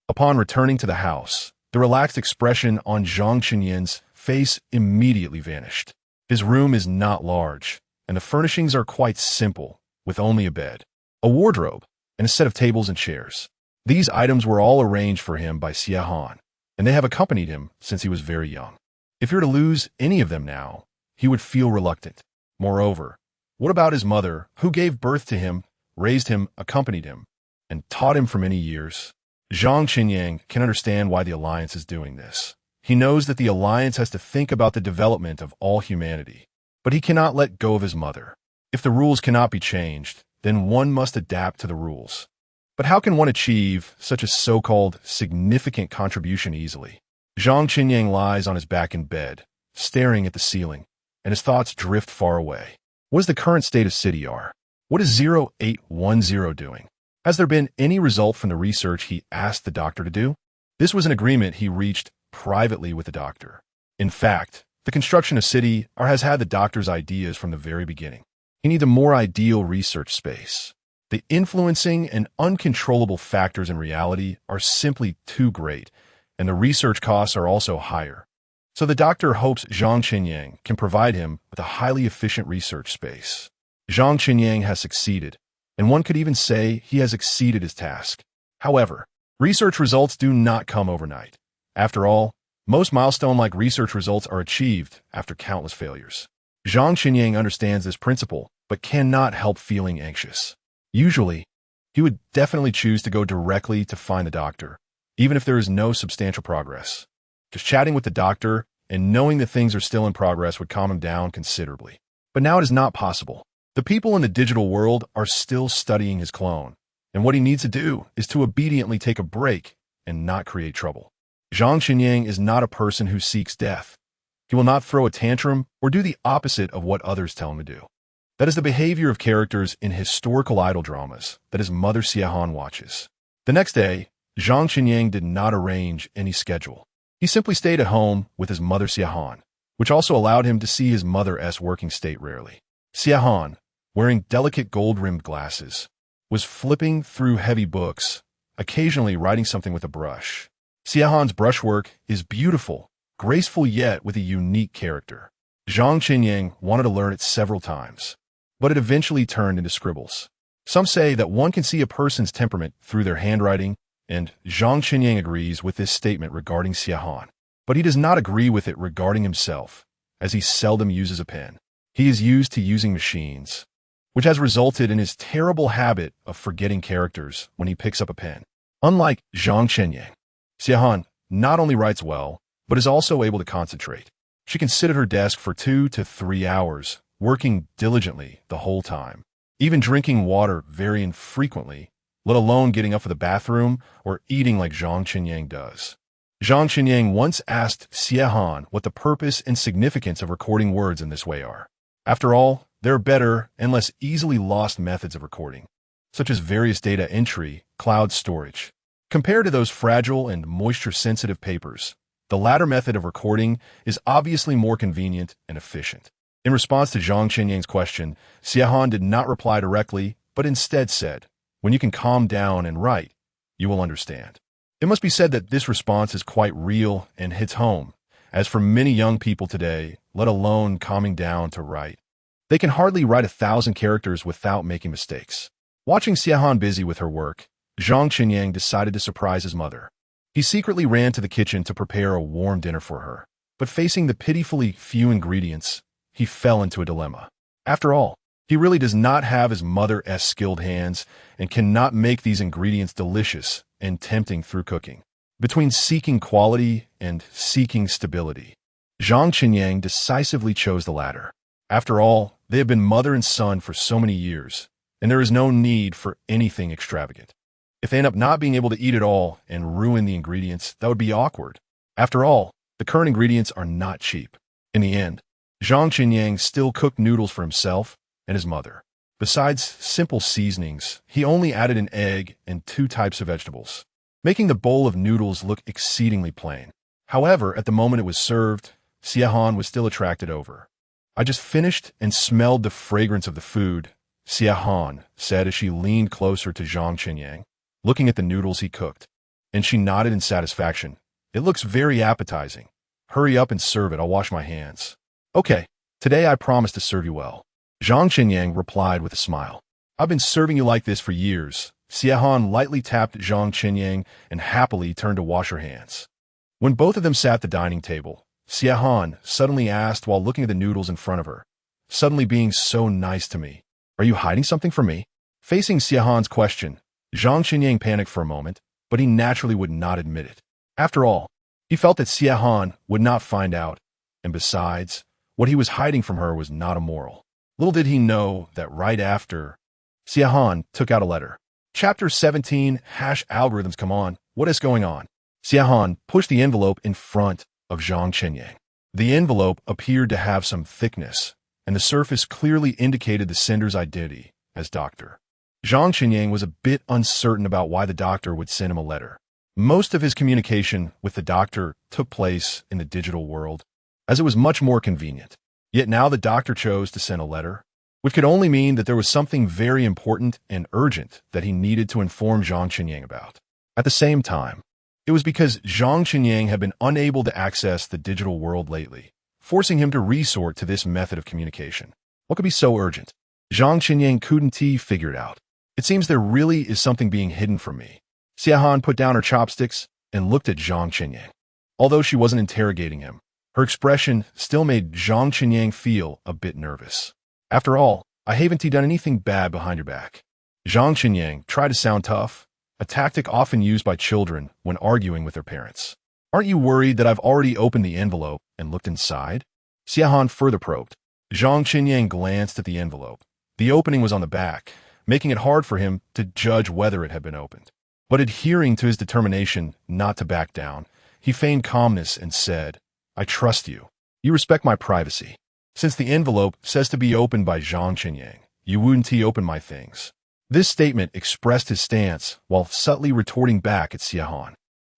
upon returning to the house, the relaxed expression on Zhang Xinyan's face immediately vanished. His room is not large, and the furnishings are quite simple, with only a bed, a wardrobe, and a set of tables and chairs. These items were all arranged for him by Xie, and they have accompanied him since he was very young. If he were to lose any of them now, he would feel reluctant. Moreover, what about his mother, who gave birth to him, raised him, accompanied him, and taught him for many years? Zhang Xinyan can understand why the Alliance is doing this. He knows that the Alliance has to think about the development of all humanity, but he cannot let go of his mother. If the rules cannot be changed, then one must adapt to the rules. But how can one achieve such a so-called significant contribution easily? Zhang Xinyan lies on his back in bed, staring at the ceiling, and his thoughts drift far away. What is the current state of City R? What is 0810 doing? Has there been any result from the research he asked the doctor to do? This was an agreement he reached privately with the doctor. In fact, the construction of City R has had the doctor's ideas from the very beginning. He needs a more ideal research space. The influencing and uncontrollable factors in reality are simply too great, and the research costs are also higher. So the doctor hopes Zhang Xinyan can provide him with a highly efficient research space. Zhang Xinyan has succeeded, and one could even say he has exceeded his task. However, research results do not come overnight. After all, most milestone-like research results are achieved after countless failures. Zhang Xinyan understands this principle, but cannot help feeling anxious. Usually, he would definitely choose to go directly to find the doctor, even if there is no substantial progress. Just chatting with the doctor and knowing that things are still in progress would calm him down considerably. But now it is not possible. The people in the digital world are still studying his clone, and what he needs to do is to obediently take a break and not create trouble. Zhang Xinyan is not a person who seeks death. He will not throw a tantrum or do the opposite of what others tell him to do. That is the behavior of characters in historical idol dramas that his mother Xie watches. The next day, Zhang Xinyan did not arrange any schedule. He simply stayed at home with his mother Xie, which also allowed him to see his mother's working state rarely. Xie, wearing delicate gold-rimmed glasses, was flipping through heavy books, occasionally writing something with a brush. Xie's brushwork is beautiful, graceful yet with a unique character. Zhang Xinyan wanted to learn it several times, but it eventually turned into scribbles. Some say that one can see a person's temperament through their handwriting, and Zhang Xinyan agrees with this statement regarding Xie, but he does not agree with it regarding himself, as he seldom uses a pen. He is used to using machines, which has resulted in his terrible habit of forgetting characters when he picks up a pen. Unlike Zhang Xinyan, Xie not only writes well, but is also able to concentrate. She can sit at her desk for 2 to 3 hours, working diligently the whole time, even drinking water very infrequently, let alone getting up for the bathroom or eating like Zhang Xinyan does. Zhang Xinyan once asked Xie what the purpose and significance of recording words in this way are. After all, there are better and less easily lost methods of recording, such as various data entry, cloud storage. Compared to those fragile and moisture-sensitive papers, the latter method of recording is obviously more convenient and efficient. In response to Zhang Xinyan's question, Xie did not reply directly, but instead said, "When you can calm down and write, you will understand." It must be said that this response is quite real and hits home, as for many young people today, let alone calming down to write. They can hardly write 1,000 characters without making mistakes. Watching Xiahan busy with her work, Zhang Qinyang decided to surprise his mother. He secretly ran to the kitchen to prepare a warm dinner for her. But facing the pitifully few ingredients, he fell into a dilemma. After all, he really does not have his mother's skilled hands and cannot make these ingredients delicious and tempting through cooking. Between seeking quality and seeking stability, Zhang Qinyang decisively chose the latter. After all, they have been mother and son for so many years, and there is no need for anything extravagant. If they end up not being able to eat it all and ruin the ingredients, that would be awkward. After all, the current ingredients are not cheap. In the end, Zhang Qinyang still cooked noodles for himself and his mother. Besides simple seasonings, he only added an egg and 2 types of vegetables, making the bowl of noodles look exceedingly plain. However, at the moment it was served, Xiahan was still attracted over. "I just finished and smelled the fragrance of the food," Xiahan said as she leaned closer to Zhang Qinyang, looking at the noodles he cooked. And she nodded in satisfaction. "It looks very appetizing. Hurry up and serve it, I'll wash my hands." "Okay, today I promise to serve you well," Zhang Qinyang replied with a smile. "I've been serving you like this for years." Xiahan lightly tapped Zhang Qinyang and happily turned to wash her hands. When both of them sat at the dining table, Xiahan suddenly asked while looking at the noodles in front of her, "Suddenly being so nice to me. Are you hiding something from me?" Facing Xiahan's question, Zhang Qinyang panicked for a moment, but he naturally would not admit it. After all, he felt that Xiahan would not find out, and besides, what he was hiding from her was not immoral. Little did he know that right after, Xiahan took out a letter. Chapter 17, Algorithms, come on, what is going on? Xiahan pushed the envelope in front of Zhang Qinyang. The envelope appeared to have some thickness, and the surface clearly indicated the sender's identity as Dr. Zhang Qinyang was a bit uncertain about why the doctor would send him a letter. Most of his communication with the doctor took place in the digital world, as it was much more convenient. Yet now the doctor chose to send a letter, which could only mean that there was something very important and urgent that he needed to inform Zhang Qinyang about. At the same time, it was because Zhang Qinyang had been unable to access the digital world lately, forcing him to resort to this method of communication. What could be so urgent? Zhang Qinyang couldn't figure it out. "It seems there really is something being hidden from me." Xiahan put down her chopsticks and looked at Zhang Qinyang. Although she wasn't interrogating him, her expression still made Zhang Qinyang feel a bit nervous. "After all, I haven't done anything bad behind your back." Zhang Qinyang tried to sound tough, a tactic often used by children when arguing with their parents. "Aren't you worried that I've already opened the envelope and looked inside?" Xiahan further probed. Zhang Qinyang glanced at the envelope. The opening was on the back, making it hard for him to judge whether it had been opened. But adhering to his determination not to back down, he feigned calmness and said, "I trust you. You respect my privacy. Since the envelope says to be opened by Zhang Qinyang, you wouldn't open my things." This statement expressed his stance while subtly retorting back at Xiahan.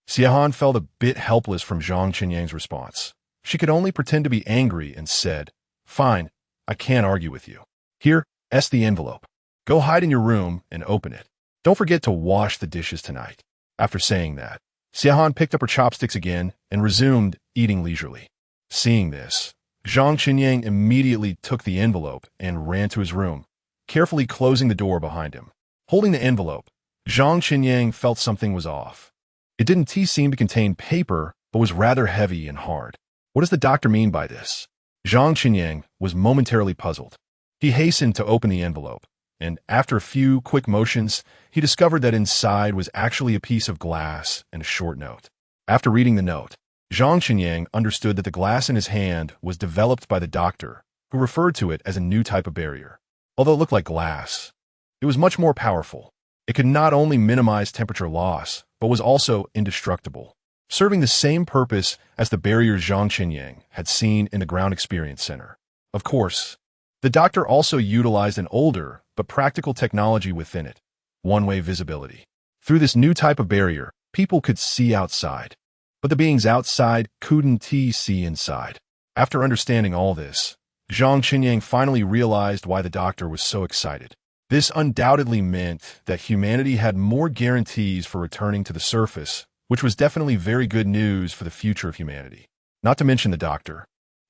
Xiahan felt a bit helpless from Zhang Qinyang's response. She could only pretend to be angry and said, "Fine, I can't argue with you. Here's the envelope. Go hide in your room and open it. Don't forget to wash the dishes tonight." After saying that, Xiahan picked up her chopsticks again and resumed eating leisurely. Seeing this, Zhang Qinyang immediately took the envelope and ran to his room, carefully closing the door behind him. Holding the envelope, Zhang Qinyang felt something was off. It didn't seem to contain paper, but was rather heavy and hard. What does the doctor mean by this? Zhang Qinyang was momentarily puzzled. He hastened to open the envelope, and after a few quick motions, he discovered that inside was actually a piece of glass and a short note. After reading the note, Zhang Qinyang understood that the glass in his hand was developed by the doctor, who referred to it as a new type of barrier. Although it looked like glass, it was much more powerful. It could not only minimize temperature loss, but was also indestructible, serving the same purpose as the barrier Zhang Qinyang had seen in the Ground Experience Center. Of course, the doctor also utilized an older but practical technology within it, one-way visibility. Through this new type of barrier, people could see outside, but the beings outside couldn't see inside. After understanding all this, Zhang Qinyang finally realized why the doctor was so excited. This undoubtedly meant that humanity had more guarantees for returning to the surface, which was definitely very good news for the future of humanity. Not to mention the doctor,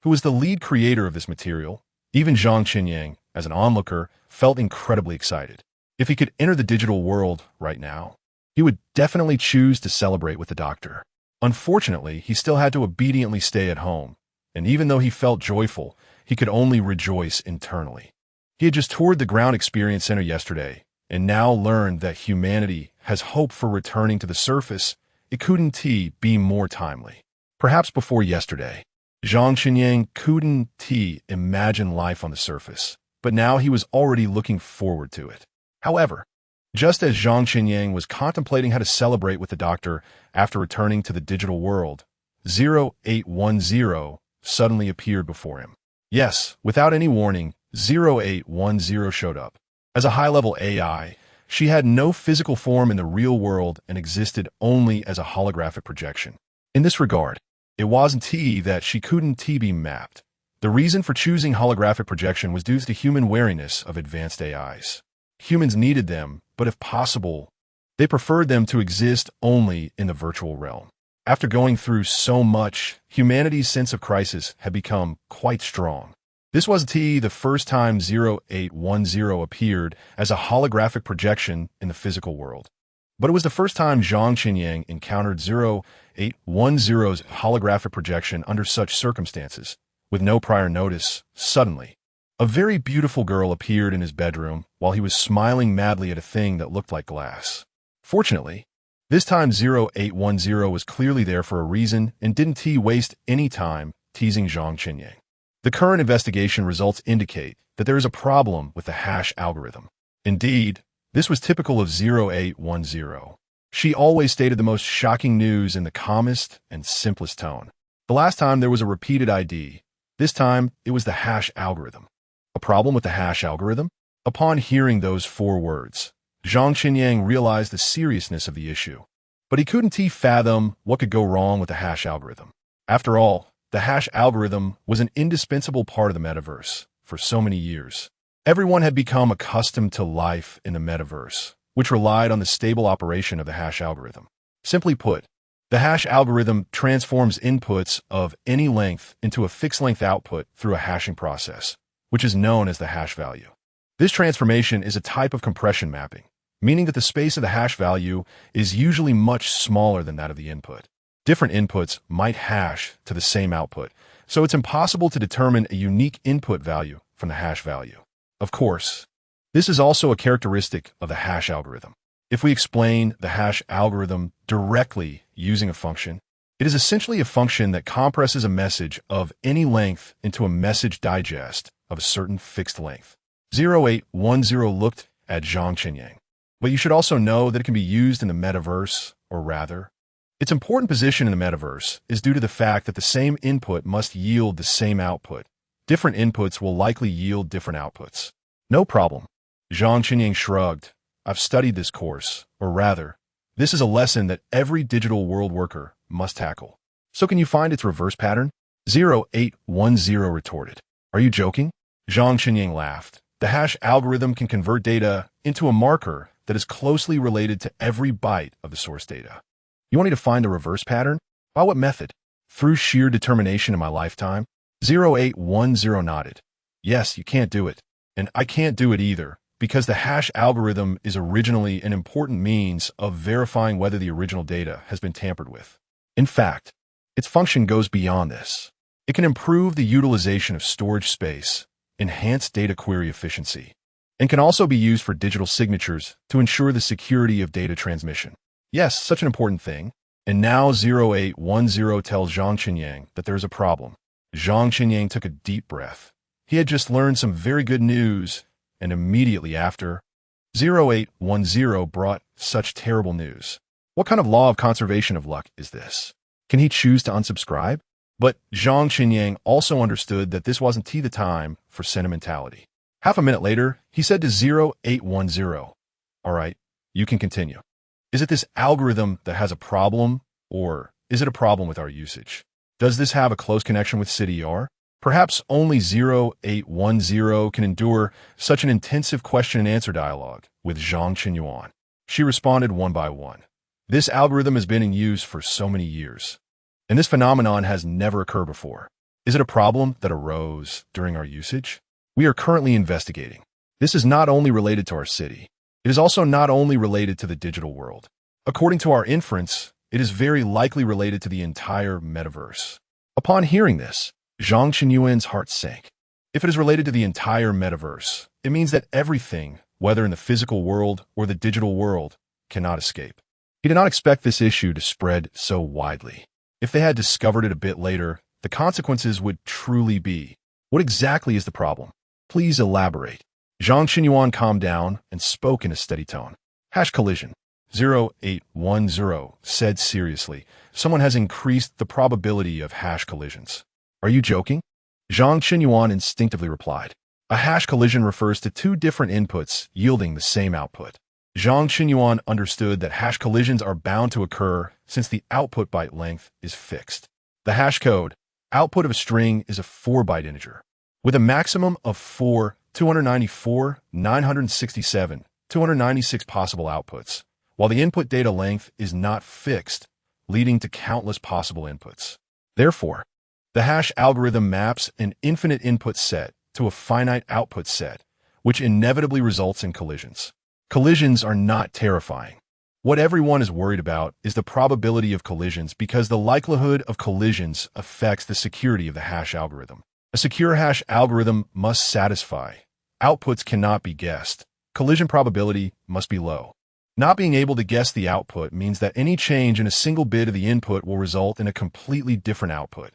who was the lead creator of this material. Even Zhang Qinyang, as an onlooker, felt incredibly excited. If he could enter the digital world right now, he would definitely choose to celebrate with the doctor. Unfortunately, he still had to obediently stay at home, and even though he felt joyful, he could only rejoice internally. He had just toured the Ground Experience Center yesterday, and now learned that humanity has hope for returning to the surface. It couldn't be more timely. Perhaps before yesterday, Zhang Qinyang couldn't imagine life on the surface, but now he was already looking forward to it. However, just as Zhang Qinyang was contemplating how to celebrate with the doctor after returning to the digital world, 0810 suddenly appeared before him. Yes, without any warning, 0810 showed up. As a high-level AI, she had no physical form in the real world and existed only as a holographic projection. In this regard, it wasn't that she couldn't be mapped. The reason for choosing holographic projection was due to the human wariness of advanced AIs. Humans needed them, but if possible, they preferred them to exist only in the virtual realm. After going through so much, humanity's sense of crisis had become quite strong. This was the first time 0810 appeared as a holographic projection in the physical world. But it was the first time Zhang Qinyang encountered 0810's holographic projection under such circumstances. With no prior notice, suddenly, a very beautiful girl appeared in his bedroom while he was smiling madly at a thing that looked like glass. Fortunately, this time 0810 was clearly there for a reason and didn't waste any time teasing Zhang Qinyang. The current investigation results indicate that there is a problem with the hash algorithm. Indeed, this was typical of 0810. She always stated the most shocking news in the calmest and simplest tone. The last time there was a repeated ID. This time, it was the hash algorithm. A problem with the hash algorithm? Upon hearing those 4 words, Zhang Qinyang realized the seriousness of the issue. But he couldn't fathom what could go wrong with the hash algorithm. After all, the hash algorithm was an indispensable part of the metaverse for so many years. Everyone had become accustomed to life in the metaverse, which relied on the stable operation of the hash algorithm. Simply put, the hash algorithm transforms inputs of any length into a fixed-length output through a hashing process, which is known as the hash value. This transformation is a type of compression mapping, meaning that the space of the hash value is usually much smaller than that of the input. Different inputs might hash to the same output, so it's impossible to determine a unique input value from the hash value. Of course, this is also a characteristic of the hash algorithm. If we explain the hash algorithm directly using a function, it is essentially a function that compresses a message of any length into a message digest of a certain fixed length. 0810 looked at Zhang Qinyang. But you should also know that it can be used in the metaverse, or rather, its important position in the metaverse is due to the fact that the same input must yield the same output. Different inputs will likely yield different outputs. No problem. Zhang Qinyang shrugged. I've studied this course, or rather, this is a lesson that every digital world worker must tackle. So can you find its reverse pattern? 0810 retorted. Are you joking? Zhang Qinyang laughed. The hash algorithm can convert data into a marker that is closely related to every byte of the source data. You want me to find a reverse pattern? By what method? Through sheer determination in my lifetime? 0810 nodded. Yes, you can't do it. And I can't do it either, because the hash algorithm is originally an important means of verifying whether the original data has been tampered with. In fact, its function goes beyond this. It can improve the utilization of storage space, enhance data query efficiency, and can also be used for digital signatures to ensure the security of data transmission. Yes, such an important thing. And now 0810 tells Zhang Qinyang that there is a problem. Zhang Qinyang took a deep breath. He had just learned some very good news, and immediately after, 0810 brought such terrible news. What kind of law of conservation of luck is this? Can he choose to unsubscribe? But Zhang Qinyang also understood that this wasn't the time for sentimentality. Half a minute later, he said to 0810, all right, you can continue. Is it this algorithm that has a problem, or is it a problem with our usage? Does this have a close connection with CDR? Perhaps only 0810 can endure such an intensive question and answer dialogue with Zhang Qinyang. She responded one by one. This algorithm has been in use for so many years, and this phenomenon has never occurred before. Is it a problem that arose during our usage? We are currently investigating. This is not only related to our city. It is also not only related to the digital world. According to our inference, it is very likely related to the entire metaverse. Upon hearing this, Zhang Qinyuan's heart sank. If it is related to the entire metaverse, it means that everything, whether in the physical world or the digital world, cannot escape. He did not expect this issue to spread so widely. If they had discovered it a bit later, the consequences would truly be. What exactly is the problem? Please elaborate. Zhang Qinyuan calmed down and spoke in a steady tone. Hash collision. 0810 said seriously. Someone has increased the probability of hash collisions. Are you joking? Zhang Qinyuan instinctively replied. A hash collision refers to two different inputs yielding the same output. Zhang Qinyuan understood that hash collisions are bound to occur since the output byte length is fixed. The hash code, output of a string, is a 4-byte integer. With a maximum of 296 possible outputs, while the input data length is not fixed, leading to countless possible inputs. Therefore, the hash algorithm maps an infinite input set to a finite output set, which inevitably results in collisions. Collisions are not terrifying. What everyone is worried about is the probability of collisions because the likelihood of collisions affects the security of the hash algorithm. A secure hash algorithm must satisfy. Outputs cannot be guessed. Collision probability must be low. Not being able to guess the output means that any change in a single bit of the input will result in a completely different output,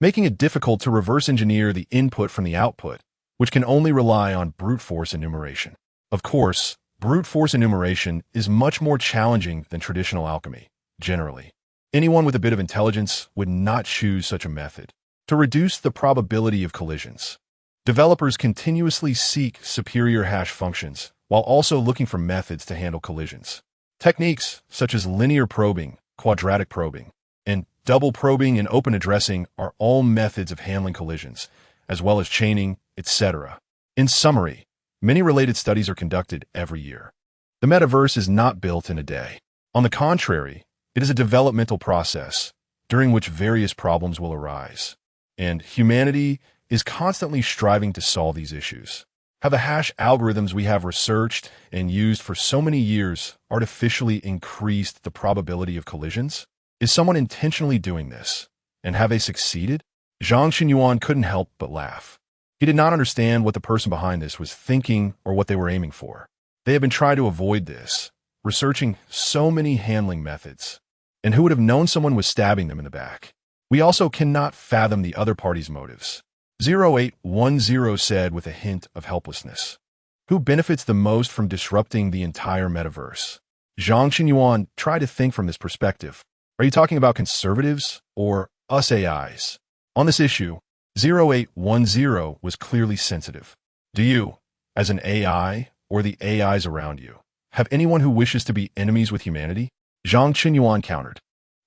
making it difficult to reverse engineer the input from the output, which can only rely on brute force enumeration. Of course, brute force enumeration is much more challenging than traditional alchemy, generally. Anyone with a bit of intelligence would not choose such a method. To reduce the probability of collisions, developers continuously seek superior hash functions while also looking for methods to handle collisions. Techniques such as linear probing, quadratic probing, and double probing and open addressing are all methods of handling collisions, as well as chaining, etc. In summary, many related studies are conducted every year. The metaverse is not built in a day. On the contrary, it is a developmental process during which various problems will arise, and humanity is constantly striving to solve these issues. Have the hash algorithms we have researched and used for so many years artificially increased the probability of collisions? Is someone intentionally doing this? And have they succeeded? Zhang Qinyuan couldn't help but laugh. He did not understand what the person behind this was thinking or what they were aiming for. They had been trying to avoid this, researching so many handling methods. And who would have known someone was stabbing them in the back? We also cannot fathom the other party's motives. 0810 said with a hint of helplessness. Who benefits the most from disrupting the entire metaverse? Zhang Qinyuan tried to think from this perspective. Are you talking about conservatives or us AIs? On this issue, 0810 was clearly sensitive. Do you, as an AI or the AIs around you, have anyone who wishes to be enemies with humanity? Zhang Qinyuan countered.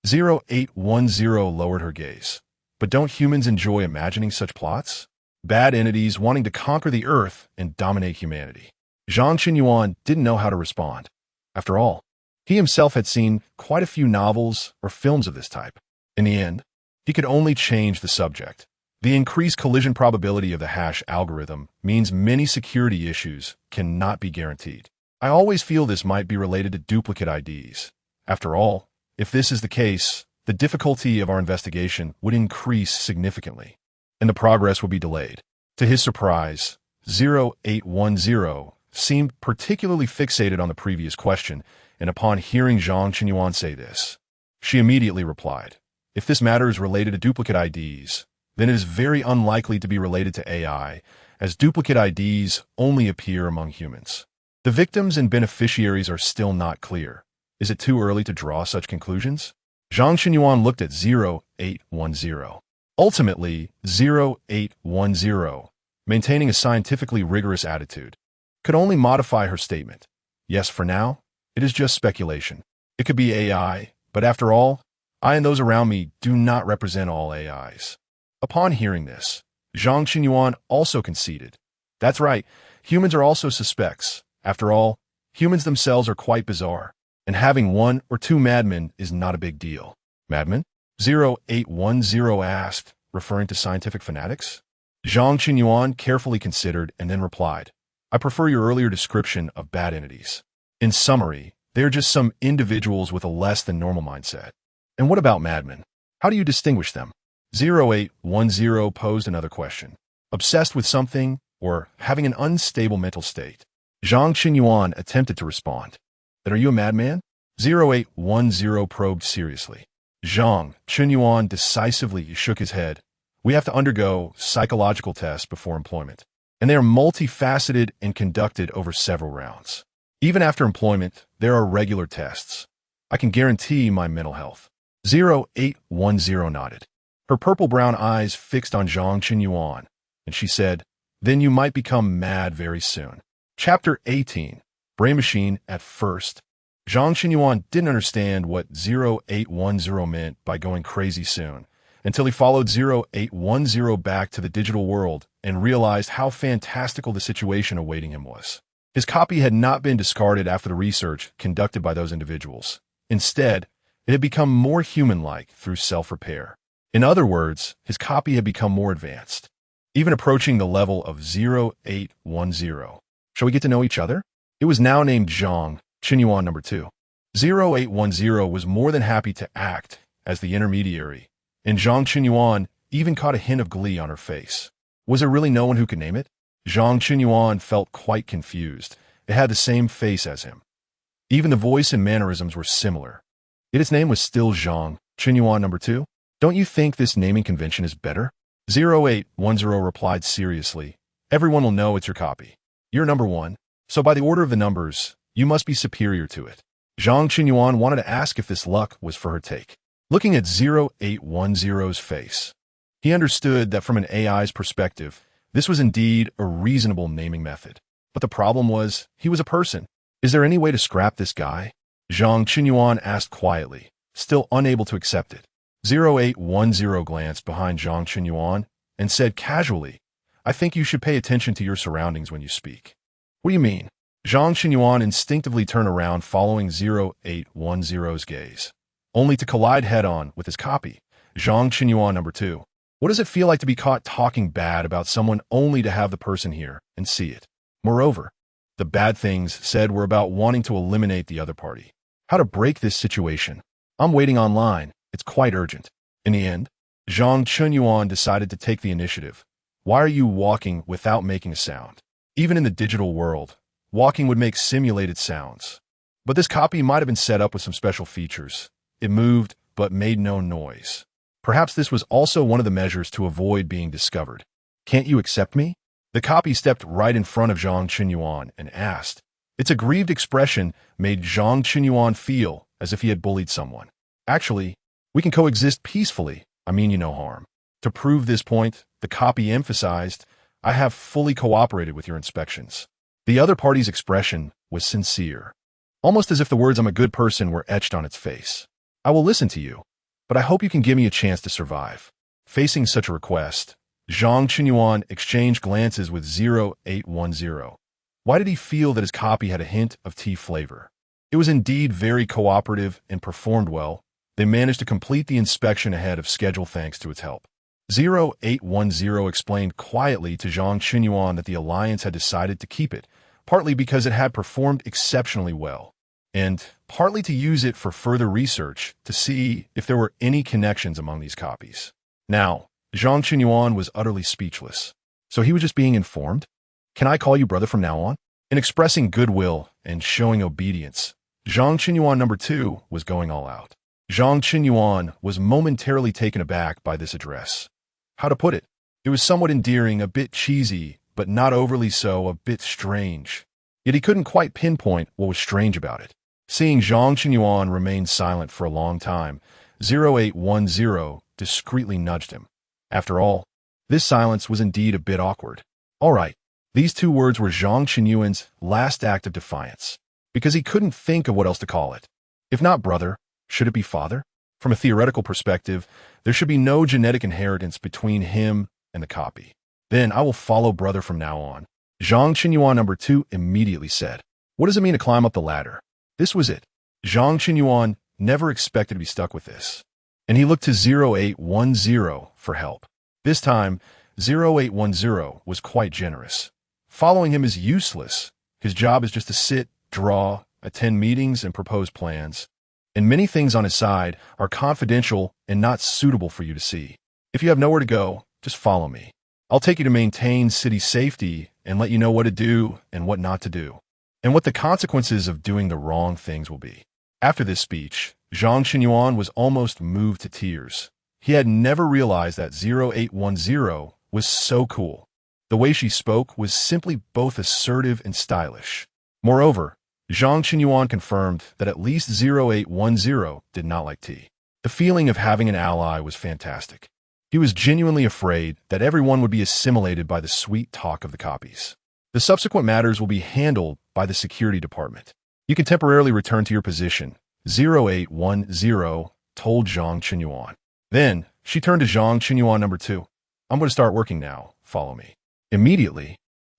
0810 lowered her gaze. But don't humans enjoy imagining such plots? Bad entities wanting to conquer the earth and dominate humanity. Zhang Qinyuan didn't know how to respond. After all, he himself had seen quite a few novels or films of this type. In the end, he could only change the subject. The increased collision probability of the hash algorithm means many security issues cannot be guaranteed. I always feel this might be related to duplicate IDs. After all, if this is the case, the difficulty of our investigation would increase significantly, and the progress would be delayed. To his surprise, 0810 seemed particularly fixated on the previous question, and upon hearing Zhang Qinyuan say this, she immediately replied, if this matter is related to duplicate IDs, then it is very unlikely to be related to AI, as duplicate IDs only appear among humans. The victims and beneficiaries are still not clear. Is it too early to draw such conclusions? Zhang Qinyuan looked at 0810. Ultimately, 0810, maintaining a scientifically rigorous attitude, could only modify her statement. Yes, for now, it is just speculation. It could be AI, but after all, I and those around me do not represent all AIs. Upon hearing this, Zhang Qinyuan also conceded. That's right, humans are also suspects. After all, humans themselves are quite bizarre, and having one or two madmen is not a big deal. Madmen? 0810 asked, referring to scientific fanatics? Zhang Qinyuan carefully considered and then replied, I prefer your earlier description of bad entities. In summary, they are just some individuals with a less than normal mindset. And what about madmen? How do you distinguish them? 0810 posed another question. Obsessed with something or having an unstable mental state? Zhang Qinyuan attempted to respond. Then are you a madman? 0810 probed seriously. Zhang Qinyuan decisively shook his head. We have to undergo psychological tests before employment, and they are multifaceted and conducted over several rounds. Even after employment, there are regular tests. I can guarantee my mental health. 0810 nodded. Her purple-brown eyes fixed on Zhang Qinyuan, and she said, Then you might become mad very soon. Chapter 18. Brain Machine at First. Zhang Qinyuan didn't understand what 0810 meant by going crazy soon, until he followed 0810 back to the digital world and realized how fantastical the situation awaiting him was. His copy had not been discarded after the research conducted by those individuals. Instead, it had become more human-like through self-repair. In other words, his copy had become more advanced, even approaching the level of 0810. Shall we get to know each other? It was now named Zhang Qinyuan number 2. 0810 was more than happy to act as the intermediary, and Zhang Qinyuan even caught a hint of glee on her face. Was there really no one who could name it? Zhang Qinyuan felt quite confused. It had the same face as him. Even the voice and mannerisms were similar. Yet its name was still Zhang Qinyuan number 2. Don't you think this naming convention is better? 0810 replied seriously. Everyone will know it's your copy. You're number 1, so by the order of the numbers, you must be superior to it. Zhang Qinyuan wanted to ask if this luck was for her take. Looking at 0810's face, he understood that from an AI's perspective, this was indeed a reasonable naming method. But the problem was, he was a person. Is there any way to scrap this guy? Zhang Qinyuan asked quietly, still unable to accept it. 0810 glanced behind Zhang Qinyuan and said casually, I think you should pay attention to your surroundings when you speak. What do you mean? Zhang Qinyuan instinctively turned around following 0810's gaze, only to collide head-on with his copy, Zhang Qinyuan number 2. What does it feel like to be caught talking bad about someone only to have the person hear and see it? Moreover, the bad things said were about wanting to eliminate the other party. How to break this situation? I'm waiting online. It's quite urgent. In the end, Zhang Qinyuan decided to take the initiative. Why are you walking without making a sound? Even in the digital world, walking would make simulated sounds. But this copy might have been set up with some special features. It moved, but made no noise. Perhaps this was also one of the measures to avoid being discovered. Can't you accept me? The copy stepped right in front of Zhang Qinyuan and asked. Its aggrieved expression made Zhang Qinyuan feel as if he had bullied someone. Actually, we can coexist peacefully. I mean you no harm. To prove this point, the copy emphasized, I have fully cooperated with your inspections. The other party's expression was sincere, almost as if the words I'm a good person were etched on its face. I will listen to you, but I hope you can give me a chance to survive. Facing such a request, Zhang Qinyuan exchanged glances with 0810. Why did he feel that his copy had a hint of tea flavor? It was indeed very cooperative and performed well. They managed to complete the inspection ahead of schedule thanks to its help. 0810 explained quietly to Zhang Qinyuan that the alliance had decided to keep it, partly because it had performed exceptionally well, and partly to use it for further research to see if there were any connections among these copies. Now, Zhang Qinyuan was utterly speechless. So he was just being informed? Can I call you brother from now on? In expressing goodwill and showing obedience, Zhang Qinyuan number 2 was going all out. Zhang Qinyuan was momentarily taken aback by this address. How to put it? It was somewhat endearing, a bit cheesy, but not overly so, a bit strange. Yet he couldn't quite pinpoint what was strange about it. Seeing Zhang Qinyuan remain silent for a long time, 0810 discreetly nudged him. After all, this silence was indeed a bit awkward. All right, these 2 words were Zhang Qinyuan's last act of defiance, because he couldn't think of what else to call it. If not brother, should it be father? From a theoretical perspective, there should be no genetic inheritance between him and the copy. Then I will follow brother from now on. Zhang Qinyuan number 2 immediately said. What does it mean to climb up the ladder? This was it. Zhang Qinyuan never expected to be stuck with this. And he looked to 0810 for help. This time, 0810 was quite generous. Following him is useless. His job is just to sit, draw, attend meetings, and propose plans. And many things on his side are confidential and not suitable for you to see. If you have nowhere to go, just follow me. I'll take you to maintain city safety and let you know what to do and what not to do, and what the consequences of doing the wrong things will be. After this speech, Zhang Qinyuan was almost moved to tears. He had never realized that 0810 was so cool. The way she spoke was simply both assertive and stylish. Moreover, Zhang Qinyuan confirmed that at least 0810 did not like tea. The feeling of having an ally was fantastic. He was genuinely afraid that everyone would be assimilated by the sweet talk of the copies. The subsequent matters will be handled by the security department. You can temporarily return to your position, 0810 told Zhang Qinyuan. Then, she turned to Zhang Qinyuan number 2. I'm going to start working now. Follow me. Immediately,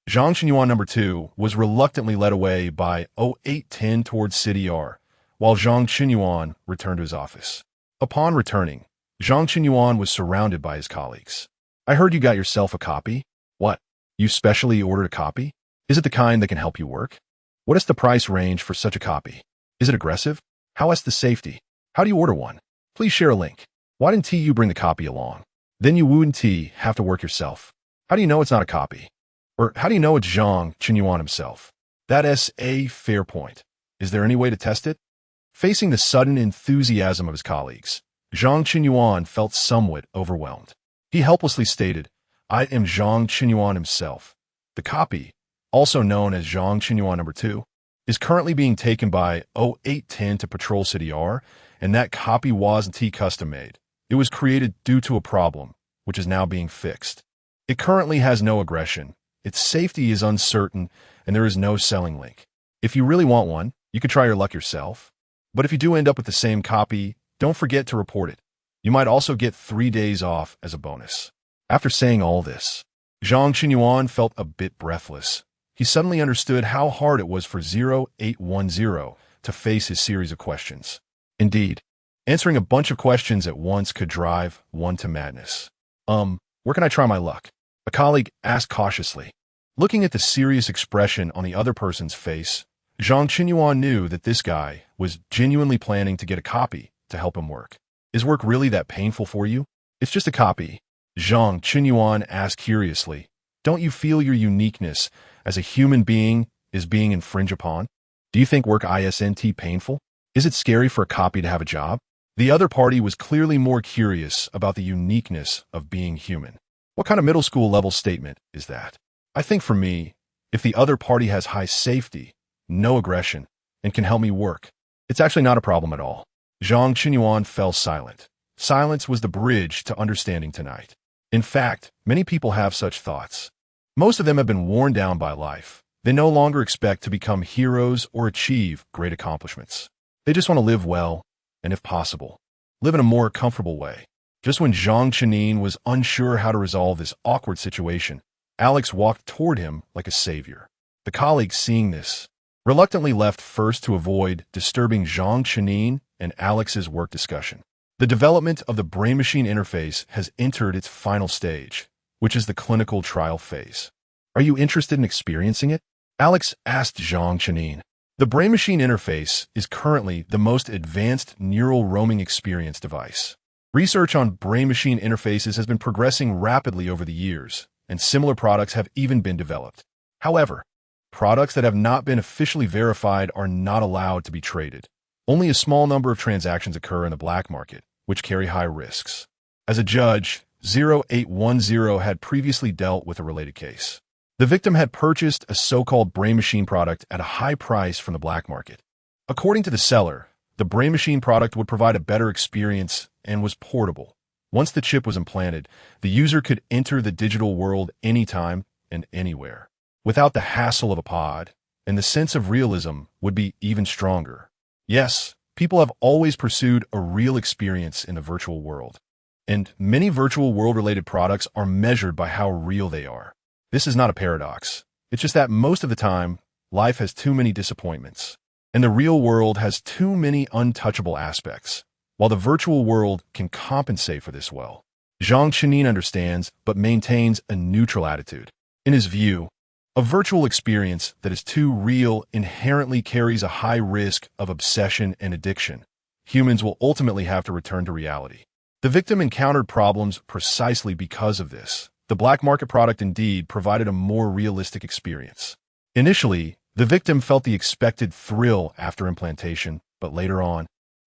Zhang Qinyuan number 2 was reluctantly led away by 0810 towards City R, while Zhang Qinyuan returned to his office. Upon returning, Zhang Qinyuan was surrounded by his colleagues. I heard you got yourself a copy. What? You specially ordered a copy? Is it the kind that can help you work? What is the price range for such a copy? Is it aggressive? How is the safety? How do you order one? Please share a link. Why didn't you bring the copy along? Then you wouldn't have to work yourself. How do you know it's not a copy? Or how do you know it's Zhang Qinyuan himself? That's a fair point. Is there any way to test it? Facing the sudden enthusiasm of his colleagues, Zhang Qinyuan felt somewhat overwhelmed. He helplessly stated, I am Zhang Qinyuan himself. The copy, also known as Zhang Qinyuan number 2, is currently being taken by 0810 to patrol City R, and that copy wasn't custom made. It was created due to a problem, which is now being fixed. It currently has no aggression, its safety is uncertain, and there is no selling link. If you really want one, you could try your luck yourself. But if you do end up with the same copy, don't forget to report it. You might also get 3 days off as a bonus. After saying all this, Zhang Qinyuan felt a bit breathless. He suddenly understood how hard it was for 0810 to face his series of questions. Indeed, answering a bunch of questions at once could drive one to madness. Where can I try my luck? A colleague asked cautiously. Looking at the serious expression on the other person's face, Zhang Qinyuan knew that this guy was genuinely planning to get a copy to help him work. Is work really that painful for you? It's just a copy. Zhang Qinyuan asked curiously. Don't you feel your uniqueness as a human being is being infringed upon? Do you think work isn't painful? Is it scary for a copy to have a job? The other party was clearly more curious about the uniqueness of being human. What kind of middle school level statement is that? I think for me, if the other party has high safety, no aggression, and can help me work, it's actually not a problem at all. Zhang Qinyuan fell silent. Silence was the bridge to understanding tonight. In fact, many people have such thoughts. Most of them have been worn down by life. They no longer expect to become heroes or achieve great accomplishments. They just want to live well, and if possible, live in a more comfortable way. Just when Zhang Qinyuan was unsure how to resolve this awkward situation, Alex walked toward him like a savior. The colleague, seeing this, reluctantly left first to avoid disturbing Zhang Qinyuan and Alex's work discussion. The development of the brain-machine interface has entered its final stage, which is the clinical trial phase. Are you interested in experiencing it? Alex asked Zhang Qinyuan. The brain-machine interface is currently the most advanced neural roaming experience device. Research on brain-machine interfaces has been progressing rapidly over the years, and similar products have even been developed. However, products that have not been officially verified are not allowed to be traded. Only a small number of transactions occur in the black market, which carry high risks. As a judge, 0810 had previously dealt with a related case. The victim had purchased a so-called brain-machine product at a high price from the black market. According to the seller, the brain-machine product would provide a better experience and was portable. Once the chip was implanted, the user could enter the digital world anytime and anywhere, without the hassle of a pod, and the sense of realism would be even stronger. Yes, people have always pursued a real experience in the virtual world, and many virtual world-related products are measured by how real they are. This is not a paradox. It's just that most of the time, life has too many disappointments, and the real world has too many untouchable aspects, while the virtual world can compensate for this well. Zhang Chenin understands but maintains a neutral attitude. In his view, a virtual experience that is too real inherently carries a high risk of obsession and addiction. Humans will ultimately have to return to reality. The victim encountered problems precisely because of this. The black market product indeed provided a more realistic experience. Initially, the victim felt the expected thrill after implantation, but later on,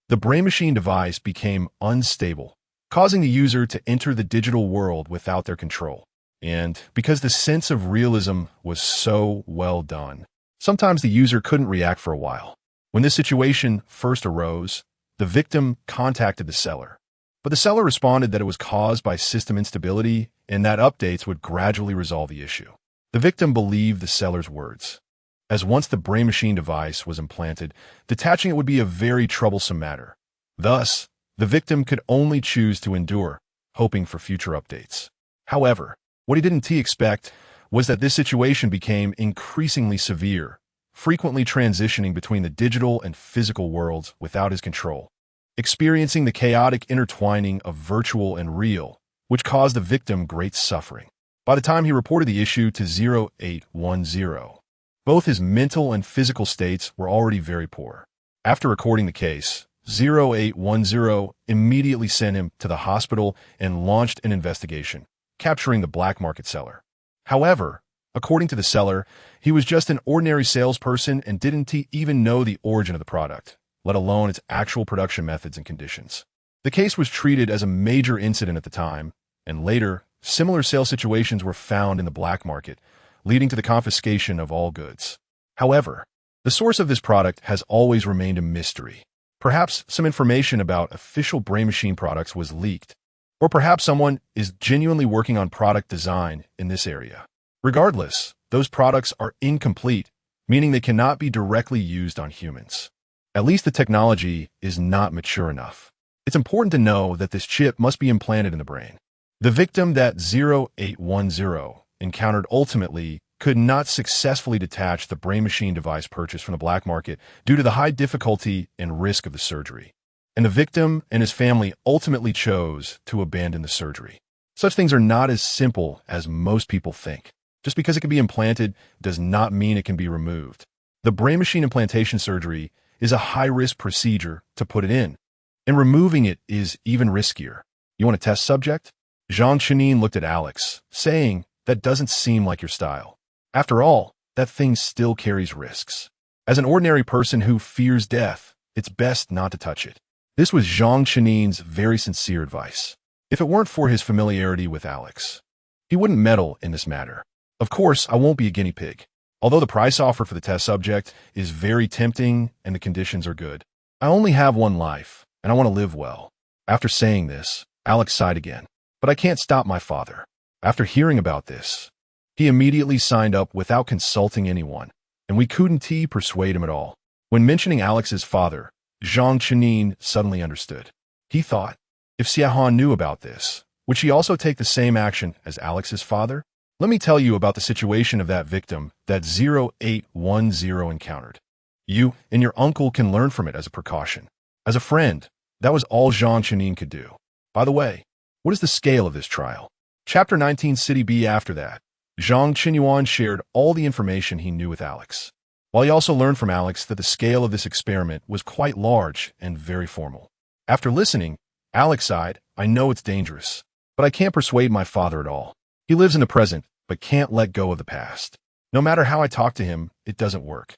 the brain-machine device became unstable, causing the user to enter the digital world without their control. And because the sense of realism was so well done, sometimes the user couldn't react for a while. When this situation first arose, the victim contacted the seller. But the seller responded that it was caused by system instability and that updates would gradually resolve the issue. The victim believed the seller's words, as once the brain-machine device was implanted, detaching it would be a very troublesome matter. Thus, the victim could only choose to endure, hoping for future updates. However, what he didn't expect was that this situation became increasingly severe, frequently transitioning between the digital and physical worlds without his control, experiencing the chaotic intertwining of virtual and real, which caused the victim great suffering. By the time he reported the issue to 0810, both his mental and physical states were already very poor. After recording the case, 0810 immediately sent him to the hospital and launched an investigation, capturing the black market seller. However, according to the seller, he was just an ordinary salesperson and didn't even know the origin of the product, let alone its actual production methods and conditions. The case was treated as a major incident at the time, and later, similar sales situations were found in the black market, leading to the confiscation of all goods. However, the source of this product has always remained a mystery. Perhaps some information about official brain-machine products was leaked, or perhaps someone is genuinely working on product design in this area. Regardless, those products are incomplete, meaning they cannot be directly used on humans. At least the technology is not mature enough. It's important to know that this chip must be implanted in the brain. The victim that 0810 encountered ultimately could not successfully detach the brain-machine device purchased from the black market due to the high difficulty and risk of the surgery. And the victim and his family ultimately chose to abandon the surgery. Such things are not as simple as most people think. Just because it can be implanted does not mean it can be removed. The brain-machine implantation surgery is a high-risk procedure to put it in, and removing it is even riskier. You want a test subject? Zhang Chenin looked at Alex, saying, "That doesn't seem like your style. After all, that thing still carries risks. As an ordinary person who fears death, it's best not to touch it." This was Zhang Chenin's very sincere advice. If it weren't for his familiarity with Alex, he wouldn't meddle in this matter. Of course, I won't be a guinea pig. Although the price offered for the test subject is very tempting and the conditions are good, I only have one life, and I want to live well. After saying this, Alex sighed again. But I can't stop my father. After hearing about this, he immediately signed up without consulting anyone, and we couldn't persuade him at all. When mentioning Alex's father, Zhang Chenin suddenly understood. He thought, if Xiaohan knew about this, would she also take the same action as Alex's father? Let me tell you about the situation of that victim that 0810 encountered. You and your uncle can learn from it as a precaution. As a friend, that was all Zhang Chenin could do. By the way, what is the scale of this trial? Chapter 19 City B. After that, Zhang Chenyuan shared all the information he knew with Alex, while he also learned from Alex that the scale of this experiment was quite large and very formal. After listening, Alex sighed, "I know it's dangerous, but I can't persuade my father at all. He lives in the present, but can't let go of the past. No matter how I talk to him, it doesn't work.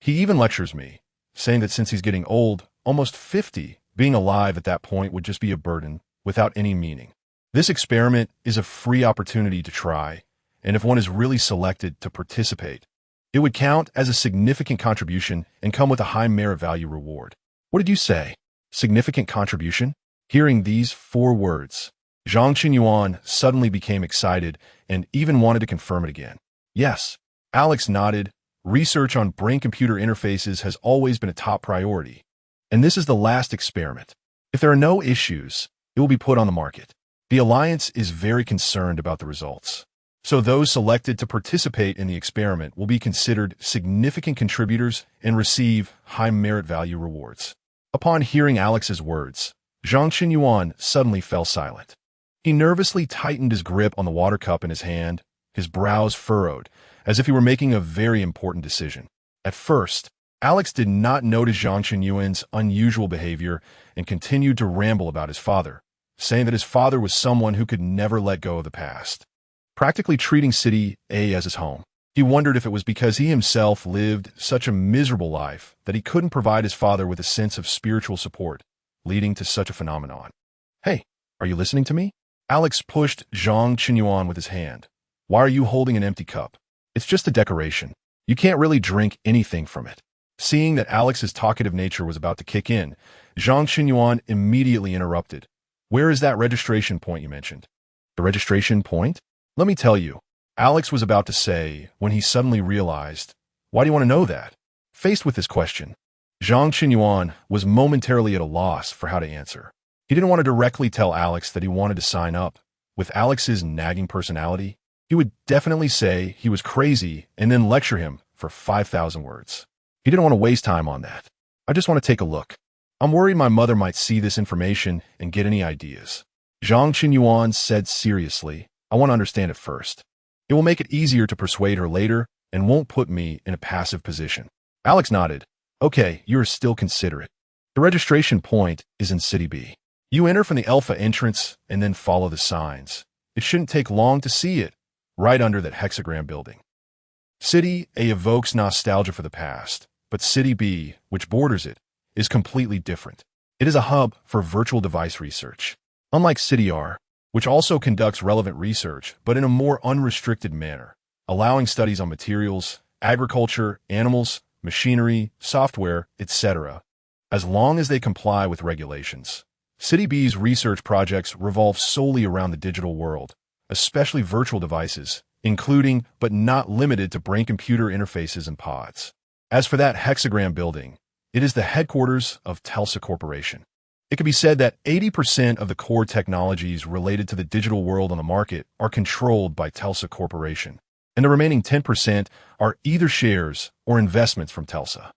He even lectures me, saying that since he's getting old, almost 50, being alive at that point would just be a burden, without any meaning. This experiment is a free opportunity to try, and if one is really selected to participate, it would count as a significant contribution and come with a high merit value reward." What did you say? Significant contribution? Hearing these 4 words, Zhang Chenyuan suddenly became excited and even wanted to confirm it again. Yes, Alex nodded. Research on brain-computer interfaces has always been a top priority, and this is the last experiment. If there are no issues, it will be put on the market. The Alliance is very concerned about the results, so those selected to participate in the experiment will be considered significant contributors and receive high merit value rewards. Upon hearing Alex's words, Zhang Chenyuan suddenly fell silent. He nervously tightened his grip on the water cup in his hand, his brows furrowed, as if he were making a very important decision. At first, Alex did not notice Zhang Qinyuan's unusual behavior and continued to ramble about his father, saying that his father was someone who could never let go of the past, practically treating City A as his home. He wondered if it was because he himself lived such a miserable life that he couldn't provide his father with a sense of spiritual support, leading to such a phenomenon. Hey, are you listening to me? Alex pushed Zhang Qinyuan with his hand. Why are you holding an empty cup? It's just a decoration. You can't really drink anything from it. Seeing that Alex's talkative nature was about to kick in, Zhang Qinyuan immediately interrupted. Where is that registration point you mentioned? The registration point? Let me tell you, Alex was about to say when he suddenly realized, why do you want to know that? Faced with this question, Zhang Qinyuan was momentarily at a loss for how to answer. He didn't want to directly tell Alex that he wanted to sign up. With Alex's nagging personality, he would definitely say he was crazy and then lecture him for 5,000 words. He didn't want to waste time on that. I just want to take a look. I'm worried my mother might see this information and get any ideas. Zhang Qinyuan said seriously, I want to understand it first. It will make it easier to persuade her later and won't put me in a passive position. Alex nodded. Okay, you are still considerate. The registration point is in City B. You enter from the Alpha entrance and then follow the signs. It shouldn't take long to see it, right under that hexagram building. City A evokes nostalgia for the past, but City B, which borders it, is completely different. It is a hub for virtual device research. Unlike City R, which also conducts relevant research, but in a more unrestricted manner, allowing studies on materials, agriculture, animals, machinery, software, etc., as long as they comply with regulations. City B's research projects revolve solely around the digital world, especially virtual devices, including but not limited to brain-computer interfaces and pods. As for that hexagram building, it is the headquarters of Telsa Corporation. It can be said that 80% of the core technologies related to the digital world on the market are controlled by Telsa Corporation, and the remaining 10% are either shares or investments from Telsa.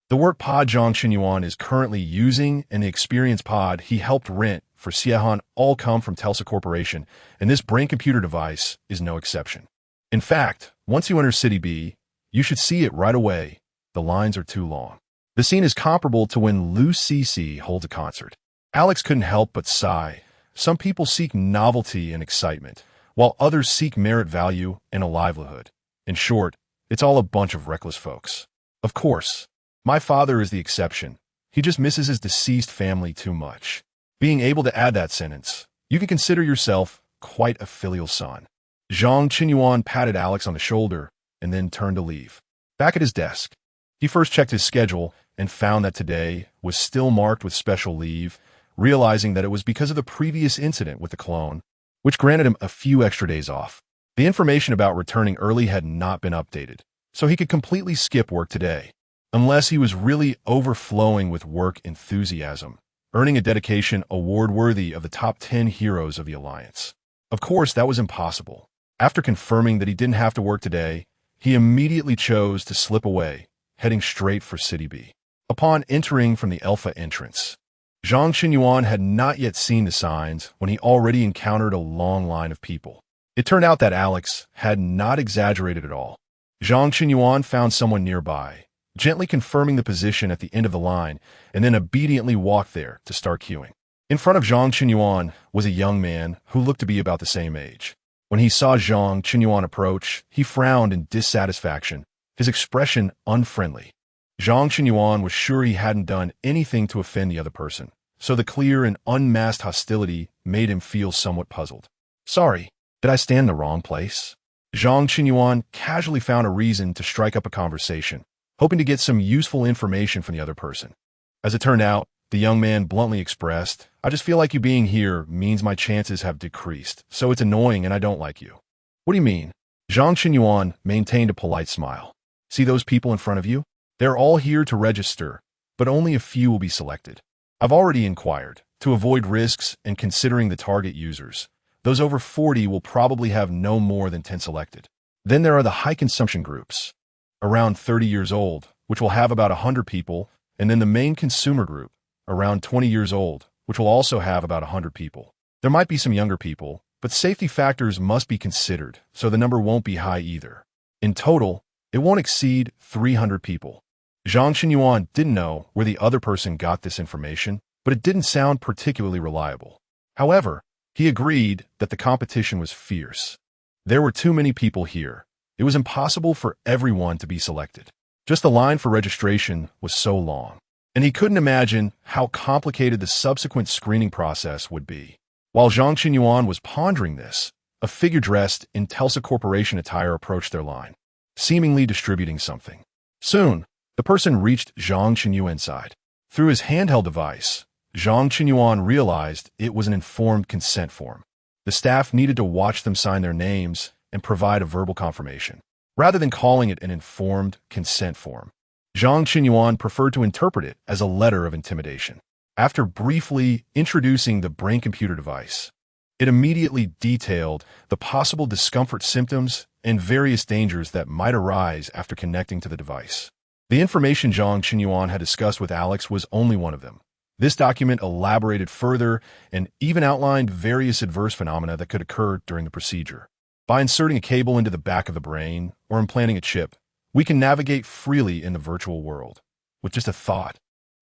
The work pod Zhang Qinyuan is currently using and the experience pod he helped rent for Xiehan all come from Telsa Corporation, and this brain-computer device is no exception. In fact, once you enter City B, you should see it right away. The lines are too long. The scene is comparable to when Lu Cc holds a concert. Alex couldn't help but sigh. Some people seek novelty and excitement, while others seek merit value and a livelihood. In short, it's all a bunch of reckless folks. Of course, my father is the exception. He just misses his deceased family too much. Being able to add that sentence, you can consider yourself quite a filial son. Zhang Qinyuan patted Alex on the shoulder and then turned to leave. Back at his desk, he first checked his schedule and found that today was still marked with special leave, realizing that it was because of the previous incident with the clone, which granted him a few extra days off. The information about returning early had not been updated, so he could completely skip work today, unless he was really overflowing with work enthusiasm, earning a dedication award worthy of the top 10 heroes of the Alliance. Of course, that was impossible. After confirming that he didn't have to work today, he immediately chose to slip away, heading straight for City B. Upon entering from the Alpha entrance, Zhang Qinyuan had not yet seen the signs when he already encountered a long line of people. It turned out that Alex had not exaggerated at all. Zhang Qinyuan found someone nearby, gently confirming the position at the end of the line, and then obediently walked there to start queuing. In front of Zhang Qinyuan was a young man who looked to be about the same age. When he saw Zhang Qinyuan approach, he frowned in dissatisfaction, his expression unfriendly. Zhang Qinyuan was sure he hadn't done anything to offend the other person, so the clear and unmasked hostility made him feel somewhat puzzled. Sorry, did I stand in the wrong place? Zhang Qinyuan casually found a reason to strike up a conversation, hoping to get some useful information from the other person. As it turned out, the young man bluntly expressed, I just feel like you being here means my chances have decreased, so it's annoying and I don't like you. What do you mean? Zhang Qinyuan maintained a polite smile. See those people in front of you? They're all here to register, but only a few will be selected. I've already inquired. To avoid risks and considering the target users, those over 40 will probably have no more than 10 selected. Then there are the high-consumption groups, around 30 years old, which will have about 100 people, and then the main consumer group, around 20 years old, which will also have about 100 people. There might be some younger people, but safety factors must be considered, so the number won't be high either. In total, it won't exceed 300 people. Zhang Qinyuan didn't know where the other person got this information, but it didn't sound particularly reliable. However, he agreed that the competition was fierce. There were too many people here. It was impossible for everyone to be selected. Just the line for registration was so long, and he couldn't imagine how complicated the subsequent screening process would be. While Zhang Qinyuan was pondering this, a figure dressed in Telsa Corporation attire approached their line, seemingly distributing something. Soon, the person reached Zhang Qinyuan's side. Through his handheld device, Zhang Qinyuan realized it was an informed consent form. The staff needed to watch them sign their names and provide a verbal confirmation, rather than calling it an informed consent form. Zhang Qinyuan preferred to interpret it as a letter of intimidation. After briefly introducing the brain-computer device, it immediately detailed the possible discomfort symptoms and various dangers that might arise after connecting to the device. The information Zhang Qinyuan had discussed with Alex was only one of them. This document elaborated further and even outlined various adverse phenomena that could occur during the procedure. By inserting a cable into the back of the brain or implanting a chip, we can navigate freely in the virtual world. With just a thought,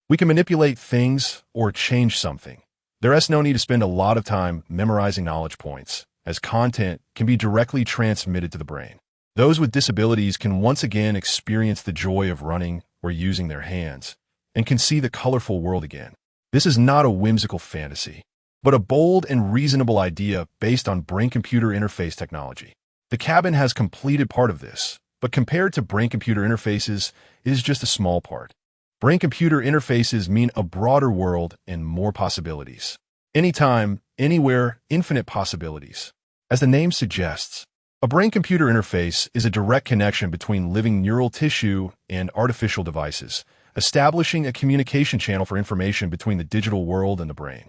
we can manipulate things or change something. There is no need to spend a lot of time memorizing knowledge points, as content can be directly transmitted to the brain. Those with disabilities can once again experience the joy of running or using their hands, and can see the colorful world again. This is not a whimsical fantasy, but a bold and reasonable idea based on brain-computer interface technology. The cabin has completed part of this, but compared to brain-computer interfaces, it is just a small part. Brain-computer interfaces mean a broader world and more possibilities. Anytime, anywhere, infinite possibilities. As the name suggests, a brain-computer interface is a direct connection between living neural tissue and artificial devices, establishing a communication channel for information between the digital world and the brain.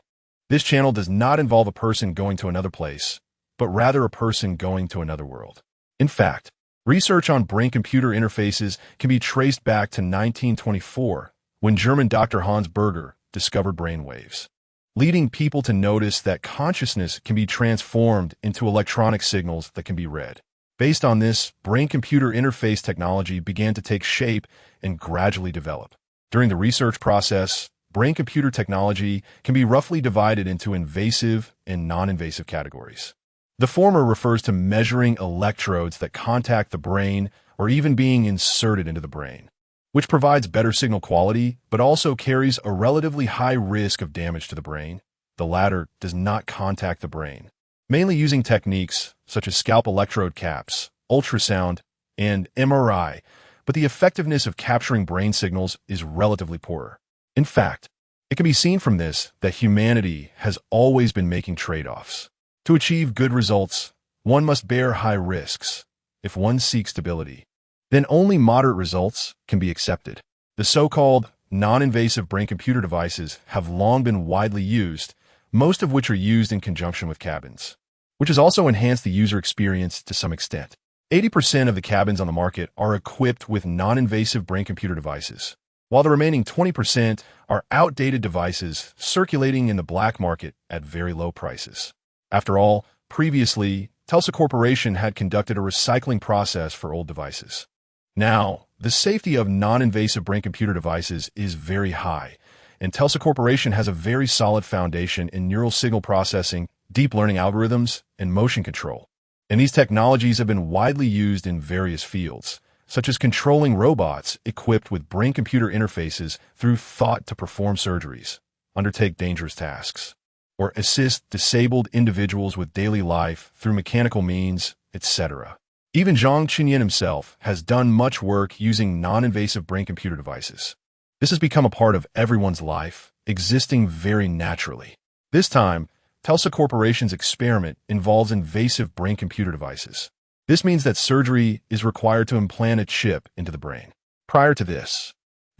This channel does not involve a person going to another place, but rather a person going to another world. In fact, research on brain-computer interfaces can be traced back to 1924, when German Dr. Hans Berger discovered brainwaves, leading people to notice that consciousness can be transformed into electronic signals that can be read. Based on this, brain-computer interface technology began to take shape and gradually develop. During the research process, brain-computer technology can be roughly divided into invasive and non-invasive categories. The former refers to measuring electrodes that contact the brain or even being inserted into the brain, which provides better signal quality but also carries a relatively high risk of damage to the brain. The latter does not contact the brain, mainly using techniques such as scalp electrode caps, ultrasound, and MRI, but the effectiveness of capturing brain signals is relatively poorer. In fact, it can be seen from this that humanity has always been making trade-offs. To achieve good results, one must bear high risks. If one seeks stability, then only moderate results can be accepted. The so-called non-invasive brain-computer devices have long been widely used, most of which are used in conjunction with cabins, which has also enhanced the user experience to some extent. 80% of the cabins on the market are equipped with non-invasive brain-computer devices, while the remaining 20% are outdated devices circulating in the black market at very low prices. After all, previously, Telsa Corporation had conducted a recycling process for old devices. Now, the safety of non-invasive brain-computer devices is very high, and Telsa Corporation has a very solid foundation in neural signal processing, deep learning algorithms, and motion control. And these technologies have been widely used in various fields, such as controlling robots equipped with brain-computer interfaces through thought to perform surgeries, undertake dangerous tasks, or assist disabled individuals with daily life through mechanical means, etc. Even Zhang Qinyuan himself has done much work using non-invasive brain-computer devices. This has become a part of everyone's life, existing very naturally. This time, Telsa Corporation's experiment involves invasive brain-computer devices. This means that surgery is required to implant a chip into the brain. Prior to this,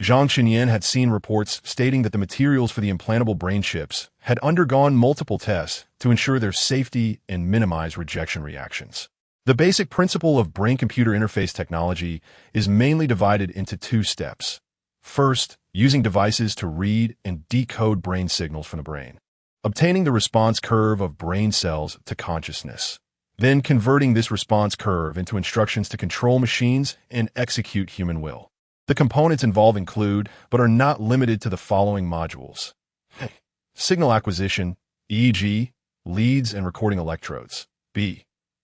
Zhang Qinyuan had seen reports stating that the materials for the implantable brain chips had undergone multiple tests to ensure their safety and minimize rejection reactions. The basic principle of brain-computer interface technology is mainly divided into two steps. First, using devices to read and decode brain signals from the brain. obtaining the response curve of brain cells to consciousness, then converting this response curve into instructions to control machines and execute human will. The components involved include, but are not limited to, the following modules. Signal acquisition, e.g., leads and recording electrodes. B.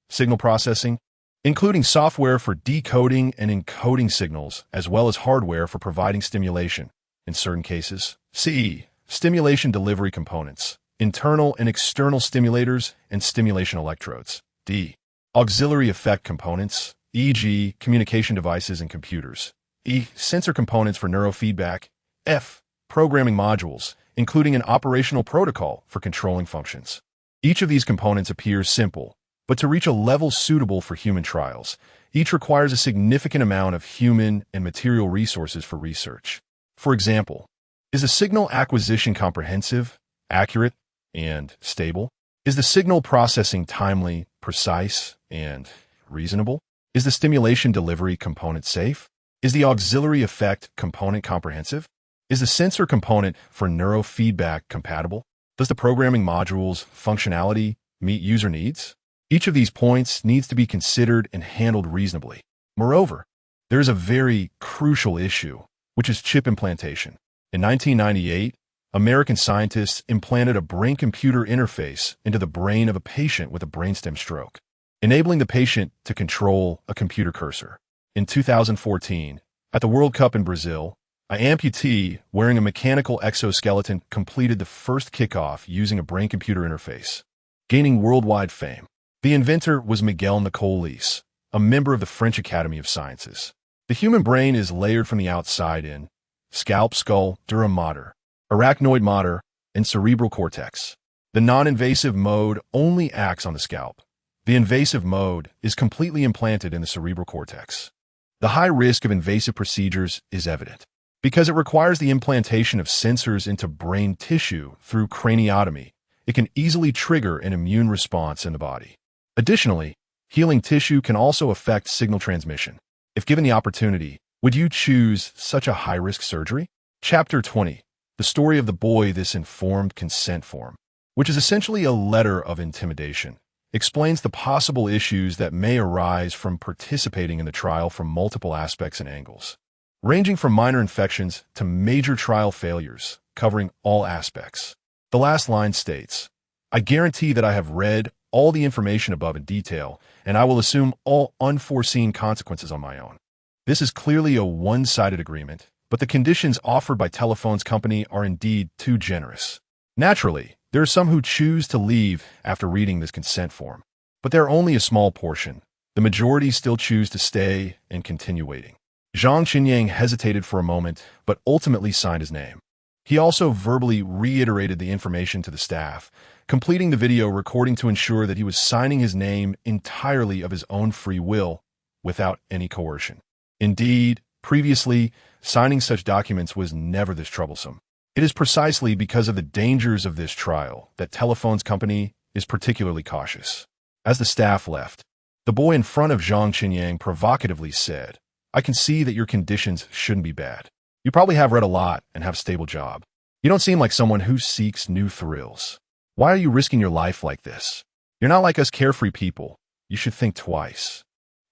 Signal processing, including software for decoding and encoding signals, as well as hardware for providing stimulation, in certain cases. C. Stimulation delivery components, internal and external stimulators and stimulation electrodes. D. Auxiliary effect components, e.g., communication devices and computers. E. Sensor components for neurofeedback. F. Programming modules, including an operational protocol for controlling functions. Each of these components appears simple, but to reach a level suitable for human trials, each requires a significant amount of human and material resources for research. For example, is the signal acquisition comprehensive, accurate, and stable? Is the signal processing timely, precise, and reasonable? Is the stimulation delivery component safe? Is the auxiliary effect component comprehensive? Is the sensor component for neurofeedback compatible? Does the programming module's functionality meet user needs? Each of these points needs to be considered and handled reasonably. Moreover, there is a very crucial issue, which is chip implantation. In 1998, American scientists implanted a brain-computer interface into the brain of a patient with a brainstem stroke, enabling the patient to control a computer cursor. In 2014, at the World Cup in Brazil, an amputee wearing a mechanical exoskeleton completed the first kickoff using a brain-computer interface, gaining worldwide fame. The inventor was Miguel Nicolis, a member of the French Academy of Sciences. The human brain is layered from the outside in scalp, skull, dura mater, arachnoid mater, and cerebral cortex. The non-invasive mode only acts on the scalp. The invasive mode is completely implanted in the cerebral cortex. The high risk of invasive procedures is evident because it requires the implantation of sensors into brain tissue through craniotomy. It can easily trigger an immune response in the body. Additionally, healing tissue can also affect signal transmission. If given the opportunity, would you choose such a high-risk surgery? Chapter 20. The story of the boy this informed consent form, which is essentially a letter of intimidation, explains the possible issues that may arise from participating in the trial from multiple aspects and angles, ranging from minor infections to major trial failures, covering all aspects. The last line states, "I guarantee that I have read all the information above in detail, and I will assume all unforeseen consequences on my own." This is clearly a one-sided agreement, but the conditions offered by Telephone's company are indeed too generous. Naturally, there are some who choose to leave after reading this consent form, but they're only a small portion. The majority still choose to stay and continue waiting. Zhang Qinyang hesitated for a moment, but ultimately signed his name. He also verbally reiterated the information to the staff, completing the video recording to ensure that he was signing his name entirely of his own free will, without any coercion. Indeed, previously, signing such documents was never this troublesome. It is precisely because of the dangers of this trial that Telephone's company is particularly cautious. As the staff left, the boy in front of Zhang Qinyang provocatively said, "I can see that your conditions shouldn't be bad. You probably have read a lot and have a stable job. You don't seem like someone who seeks new thrills. Why are you risking your life like this? You're not like us carefree people. You should think twice."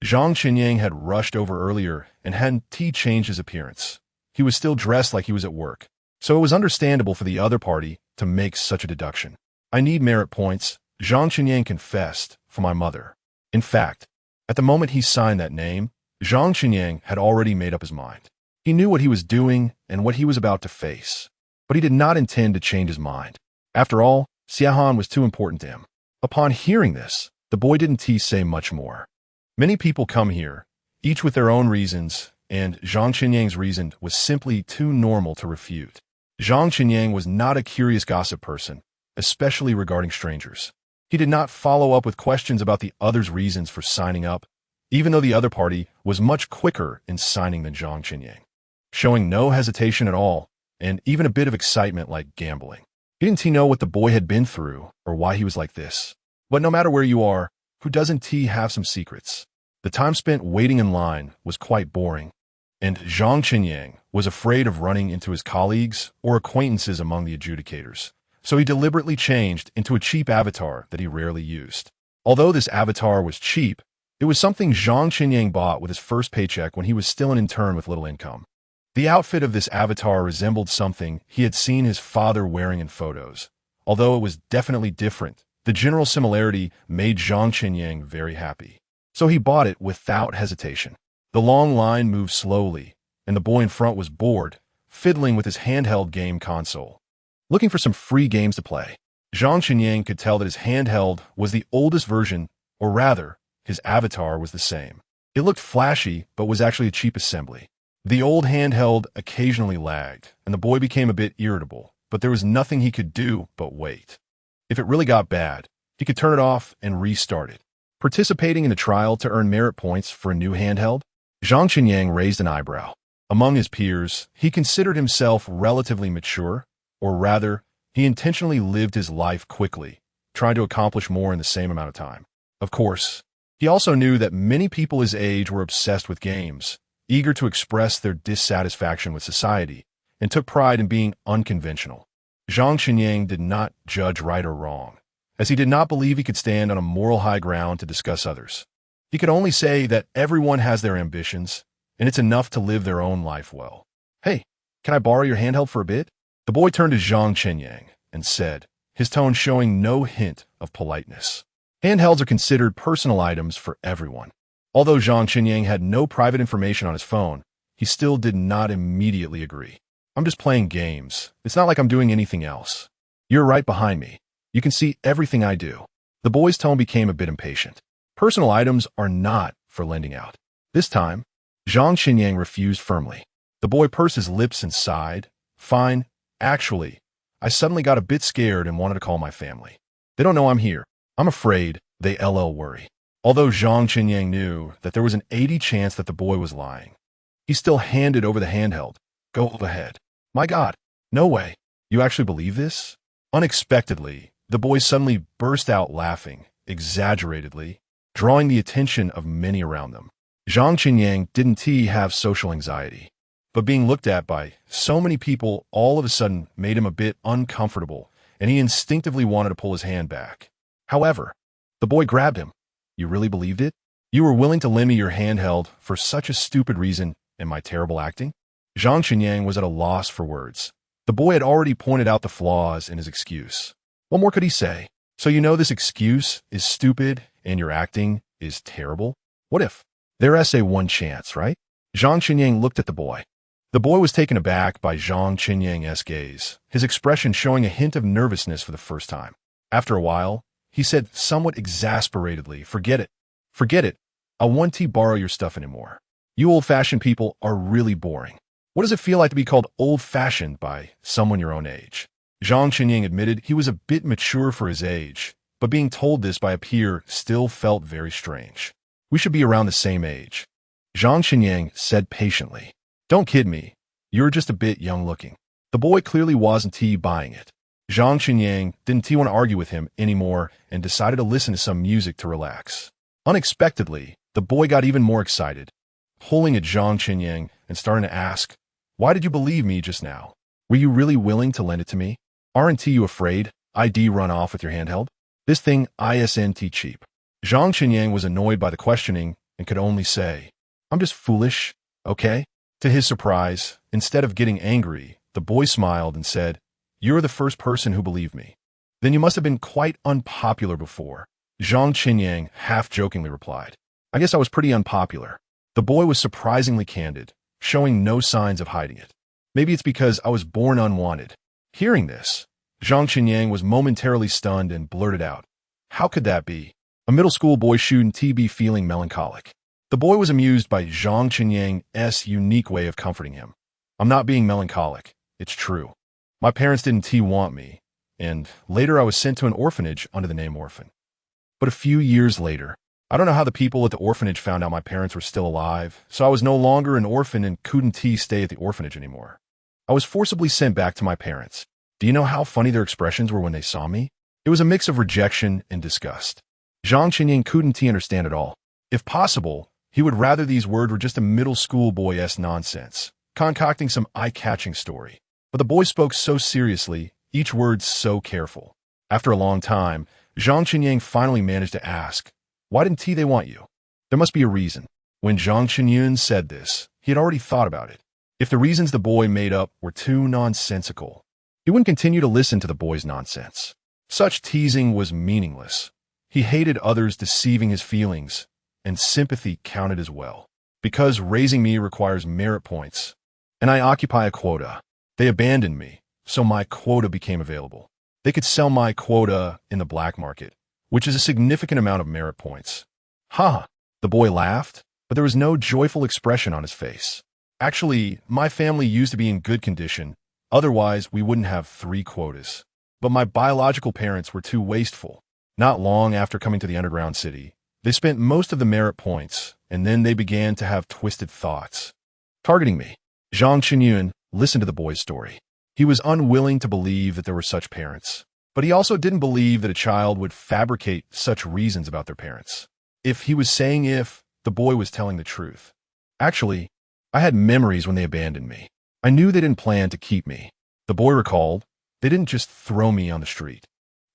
Zhang Qinyang had rushed over earlier and hadn't changed his appearance. He was still dressed like he was at work, so it was understandable for the other party to make such a deduction. "I need merit points," Zhang Qinyang confessed, "for my mother." In fact, at the moment he signed that name, Zhang Qinyang had already made up his mind. He knew what he was doing and what he was about to face, but he did not intend to change his mind. After all, Xiahan was too important to him. Upon hearing this, the boy didn't say much more. Many people come here, each with their own reasons, and Zhang Qinyang's reason was simply too normal to refute. Zhang Qinyang was not a curious gossip person, especially regarding strangers. He did not follow up with questions about the other's reasons for signing up, even though the other party was much quicker in signing than Zhang Qinyang, showing no hesitation at all, and even a bit of excitement like gambling. Didn't he know what the boy had been through or why he was like this? But no matter where you are, who doesn't have some secrets? The time spent waiting in line was quite boring, and Zhang Qinyang was afraid of running into his colleagues or acquaintances among the adjudicators, so he deliberately changed into a cheap avatar that he rarely used. Although this avatar was cheap, it was something Zhang Qinyang bought with his first paycheck when he was still an intern with little income. The outfit of this avatar resembled something he had seen his father wearing in photos. Although it was definitely different, the general similarity made Zhang Qinyang very happy. So he bought it without hesitation. The long line moved slowly, and the boy in front was bored, fiddling with his handheld game console, looking for some free games to play. Zhang Qinyang could tell that his handheld was the oldest version, or rather, his avatar was the same. It looked flashy, but was actually a cheap assembly. The old handheld occasionally lagged, and the boy became a bit irritable, but there was nothing he could do but wait. If it really got bad, he could turn it off and restart it. Participating in a trial to earn merit points for a new handheld? Zhang Qinyang raised an eyebrow. Among his peers, he considered himself relatively mature, or rather, he intentionally lived his life quickly, trying to accomplish more in the same amount of time. Of course, he also knew that many people his age were obsessed with games, eager to express their dissatisfaction with society, and took pride in being unconventional. Zhang Qinyang did not judge right or wrong, as he did not believe he could stand on a moral high ground to discuss others. He could only say that everyone has their ambitions, and it's enough to live their own life well. Hey, can I borrow your handheld for a bit? The boy turned to Zhang Qinyang and said, his tone showing no hint of politeness. Handhelds are considered personal items for everyone. Although Zhang Qinyang had no private information on his phone, he still did not immediately agree. I'm just playing games. It's not like I'm doing anything else. You're right behind me. You can see everything I do. The boy's tone became a bit impatient. Personal items are not for lending out. This time, Zhang Qinyang refused firmly. The boy pursed his lips and sighed. Fine. Actually, I suddenly got a bit scared and wanted to call my family. They don't know I'm here. I'm afraid they worry. Although Zhang Qinyang knew that there was an 80% chance that the boy was lying, he still handed over the handheld. Go ahead. My God, no way. You actually believe this? Unexpectedly, the boy suddenly burst out laughing, exaggeratedly, drawing the attention of many around them. Zhang Qinyang didn't have social anxiety, but being looked at by so many people all of a sudden made him a bit uncomfortable, and he instinctively wanted to pull his hand back. However, the boy grabbed him. You really believed it? You were willing to lend me your handheld for such a stupid reason and my terrible acting? Zhang Qinyang was at a loss for words. The boy had already pointed out the flaws in his excuse. What more could he say? So you know this excuse is stupid and your acting is terrible? What if? There's a one chance, right? Zhang Qinyang looked at the boy. The boy was taken aback by Zhang Qinyang's gaze, his expression showing a hint of nervousness for the first time. After a while, he said somewhat exasperatedly, Forget it. Forget it. I won't borrow your stuff anymore. You old-fashioned people are really boring. What does it feel like to be called old-fashioned by someone your own age? Zhang Qinyang admitted he was a bit mature for his age, but being told this by a peer still felt very strange. We should be around the same age. Zhang Qinyang said patiently. Don't kid me. You're just a bit young-looking. The boy clearly wasn't buying it. Zhang Qinyang didn't want to argue with him anymore and decided to listen to some music to relax. Unexpectedly, the boy got even more excited, pulling at Zhang Qinyang and starting to ask, Why did you believe me just now? Were you really willing to lend it to me? Aren't you afraid I'd run off with your handheld? This thing isn't cheap. Zhang Qinyang was annoyed by the questioning and could only say, I'm just foolish, okay? To his surprise, instead of getting angry, the boy smiled and said, You're the first person who believed me. Then you must have been quite unpopular before. Zhang Qinyang half-jokingly replied, I guess I was pretty unpopular. The boy was surprisingly candid, showing no signs of hiding it. Maybe it's because I was born unwanted. Hearing this, Zhang Qinyang was momentarily stunned and blurted out, How could that be? A middle school boy shouldn't be feeling melancholic. The boy was amused by Zhang Qinyang's unique way of comforting him. I'm not being melancholic. It's true. My parents didn't want me, and later I was sent to an orphanage under the name Orphan. But a few years later, I don't know how the people at the orphanage found out my parents were still alive, so I was no longer an orphan and couldn't stay at the orphanage anymore. I was forcibly sent back to my parents. Do you know how funny their expressions were when they saw me? It was a mix of rejection and disgust. Zhang Qinyang couldn't understand at all. If possible, he would rather these words were just a middle school boy-esque nonsense, concocting some eye-catching story. But the boy spoke so seriously, each word so careful. After a long time, Zhang Qinyang finally managed to ask, "Why didn't they want you?" There must be a reason. When Zhang Qinyun said this, he had already thought about it. If the reasons the boy made up were too nonsensical, he wouldn't continue to listen to the boy's nonsense. Such teasing was meaningless. He hated others deceiving his feelings, and sympathy counted as well. Because raising me requires merit points, and I occupy a quota. They abandoned me, so my quota became available. They could sell my quota in the black market, which is a significant amount of merit points. Ha! The boy laughed, but there was no joyful expression on his face. Actually, my family used to be in good condition, otherwise we wouldn't have 3 quotas. But my biological parents were too wasteful. Not long after coming to the underground city, they spent most of the merit points, and then they began to have twisted thoughts. Targeting me. Zhang Qinyun listened to the boy's story. He was unwilling to believe that there were such parents, but he also didn't believe that a child would fabricate such reasons about their parents. The boy was telling the truth. Actually, I had memories when they abandoned me. I knew they didn't plan to keep me. The boy recalled, they didn't just throw me on the street.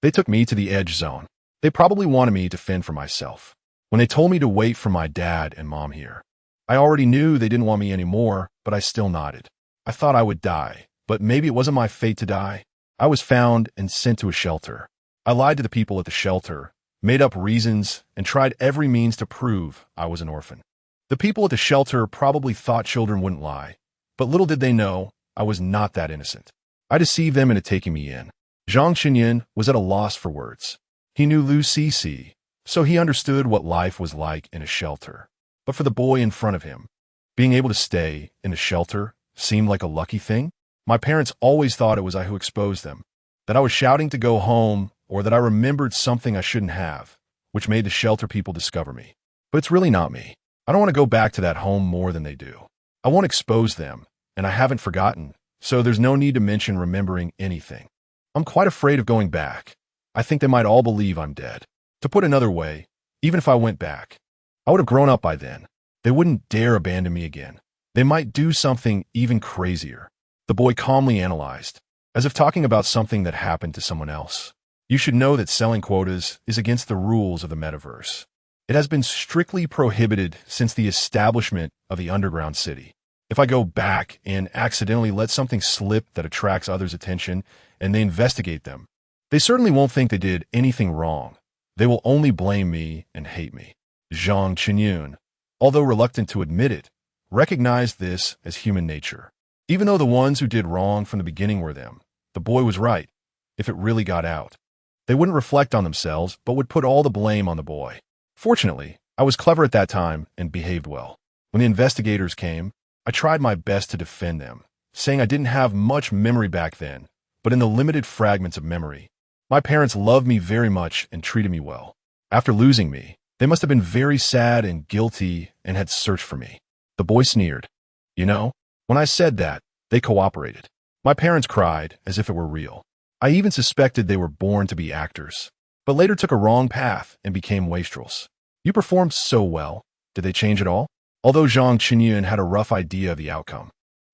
They took me to the edge zone. They probably wanted me to fend for myself. When they told me to wait for my dad and mom here, I already knew they didn't want me anymore, but I still nodded. I thought I would die, but maybe it wasn't my fate to die. I was found and sent to a shelter. I lied to the people at the shelter, made up reasons, and tried every means to prove I was an orphan. The people at the shelter probably thought children wouldn't lie, but little did they know I was not that innocent. I deceived them into taking me in. Zhang Qinyun was at a loss for words. He knew Lu Cixi, so he understood what life was like in a shelter. But for the boy in front of him, being able to stay in a shelter seemed like a lucky thing. My parents always thought it was I who exposed them, that I was shouting to go home, or that I remembered something I shouldn't have, which made the shelter people discover me. But it's really not me. I don't want to go back to that home more than they do. I won't expose them, and I haven't forgotten, so there's no need to mention remembering anything. I'm quite afraid of going back. I think they might all believe I'm dead. To put another way, even if I went back, I would have grown up by then. They wouldn't dare abandon me again. They might do something even crazier. The boy calmly analyzed, as if talking about something that happened to someone else. You should know that selling quotas is against the rules of the metaverse. It has been strictly prohibited since the establishment of the underground city. If I go back and accidentally let something slip that attracts others' attention and they investigate them, they certainly won't think they did anything wrong. They will only blame me and hate me. Zhang Qinyun, although reluctant to admit it, recognized this as human nature. Even though the ones who did wrong from the beginning were them, the boy was right. If it really got out, they wouldn't reflect on themselves, but would put all the blame on the boy. Fortunately, I was clever at that time and behaved well. When the investigators came, I tried my best to defend them, saying I didn't have much memory back then, but in the limited fragments of memory, my parents loved me very much and treated me well. After losing me, they must have been very sad and guilty and had searched for me. The boy sneered. You know, when I said that, they cooperated. My parents cried as if it were real. I even suspected they were born to be actors, but later took a wrong path and became wastrels. You performed so well. Did they change at all? Although Zhang Qinyun had a rough idea of the outcome,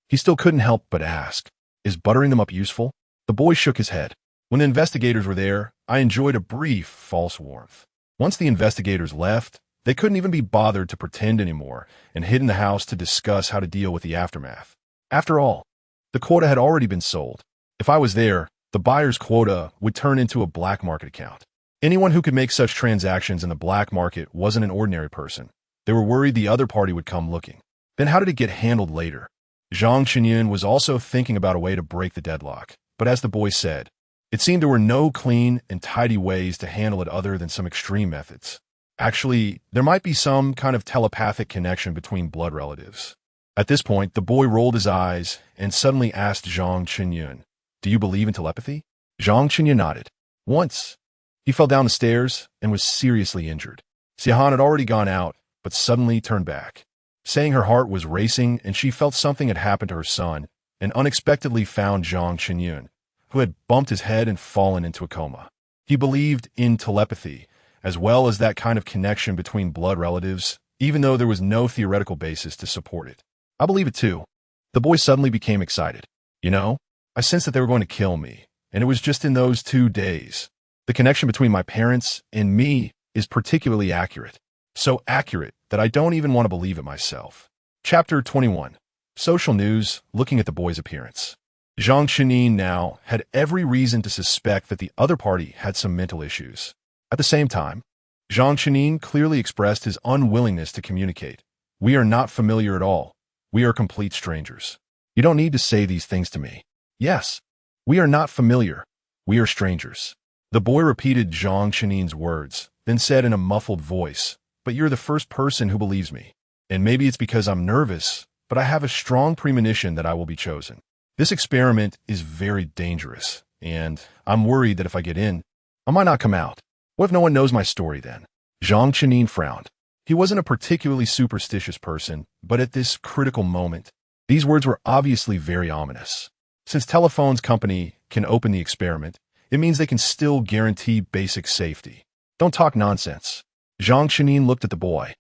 he still couldn't help but ask, is buttering them up useful? The boy shook his head. When the investigators were there, I enjoyed a brief false warmth. Once the investigators left, they couldn't even be bothered to pretend anymore and hid in the house to discuss how to deal with the aftermath. After all, the quota had already been sold. If I was there, the buyer's quota would turn into a black market account. Anyone who could make such transactions in the black market wasn't an ordinary person. They were worried the other party would come looking. Then how did it get handled later? Zhang Qinyun was also thinking about a way to break the deadlock, but as the boy said, it seemed there were no clean and tidy ways to handle it other than some extreme methods. Actually, there might be some kind of telepathic connection between blood relatives. At this point, the boy rolled his eyes and suddenly asked Zhang Qinyun, do you believe in telepathy? Zhang Qinyun nodded. Once, he fell down the stairs and was seriously injured. Xiahan had already gone out, but suddenly turned back, saying her heart was racing and she felt something had happened to her son, and unexpectedly found Zhang Qinyun, who had bumped his head and fallen into a coma. He believed in telepathy, as well as that kind of connection between blood relatives, even though there was no theoretical basis to support it. I believe it too. The boy suddenly became excited. You know, I sensed that they were going to kill me, and it was just in those 2 days. The connection between my parents and me is particularly accurate. So accurate that I don't even want to believe it myself. Chapter 21. Social news, looking at the boy's appearance. Zhang Chenin now had every reason to suspect that the other party had some mental issues. At the same time, Zhang Chenin clearly expressed his unwillingness to communicate. We are not familiar at all. We are complete strangers. You don't need to say these things to me. Yes, we are not familiar. We are strangers. The boy repeated Zhang Chenin's words, then said in a muffled voice, but you're the first person who believes me. And maybe it's because I'm nervous, but I have a strong premonition that I will be chosen. This experiment is very dangerous, and I'm worried that if I get in, I might not come out. What if no one knows my story then? Zhang Chenin frowned. He wasn't a particularly superstitious person, but at this critical moment, these words were obviously very ominous. Since Telephone's company can open the experiment, it means they can still guarantee basic safety. Don't talk nonsense. Zhang Chenin looked at the boy,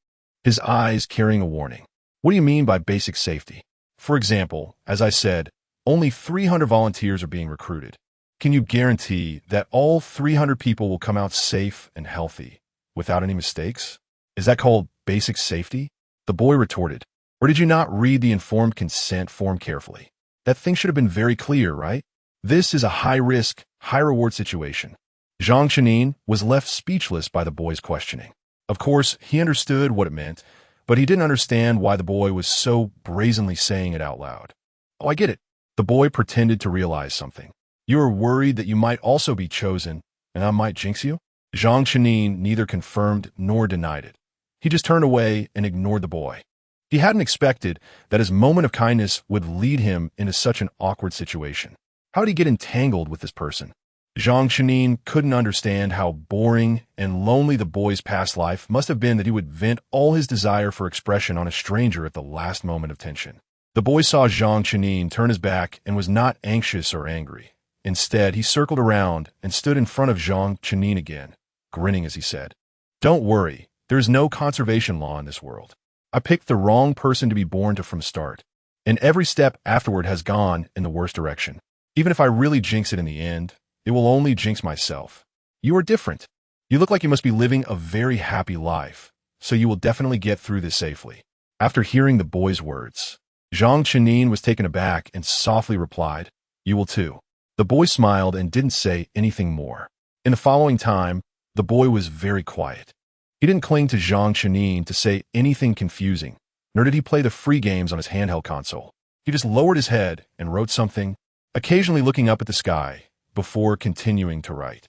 his eyes carrying a warning. What do you mean by basic safety? For example, as I said, only 300 volunteers are being recruited. Can you guarantee that all 300 people will come out safe and healthy, without any mistakes? Is that called basic safety? The boy retorted. Or did you not read the informed consent form carefully? That thing should have been very clear, right? This is a high-risk, high-reward situation. Zhang Chenin was left speechless by the boy's questioning. Of course, he understood what it meant, but he didn't understand why the boy was so brazenly saying it out loud. Oh, I get it. The boy pretended to realize something. You are worried that you might also be chosen, and I might jinx you? Zhang Chenin neither confirmed nor denied it. He just turned away and ignored the boy. He hadn't expected that his moment of kindness would lead him into such an awkward situation. How did he get entangled with this person? Zhang Chenin couldn't understand how boring and lonely the boy's past life must have been that he would vent all his desire for expression on a stranger at the last moment of tension. The boy saw Zhang Chenin turn his back and was not anxious or angry. Instead, he circled around and stood in front of Zhang Chenin again, grinning as he said, "Don't worry, there is no conservation law in this world. I picked the wrong person to be born to from start, and every step afterward has gone in the worst direction. Even if I really jinx it in the end, it will only jinx myself. You are different. You look like you must be living a very happy life, so you will definitely get through this safely." After hearing the boy's words, Zhang Chenin was taken aback and softly replied, "You will too." The boy smiled and didn't say anything more. In the following time, the boy was very quiet. He didn't cling to Zhang Chenin to say anything confusing, nor did he play the free games on his handheld console. He just lowered his head and wrote something, occasionally looking up at the sky, before continuing to write.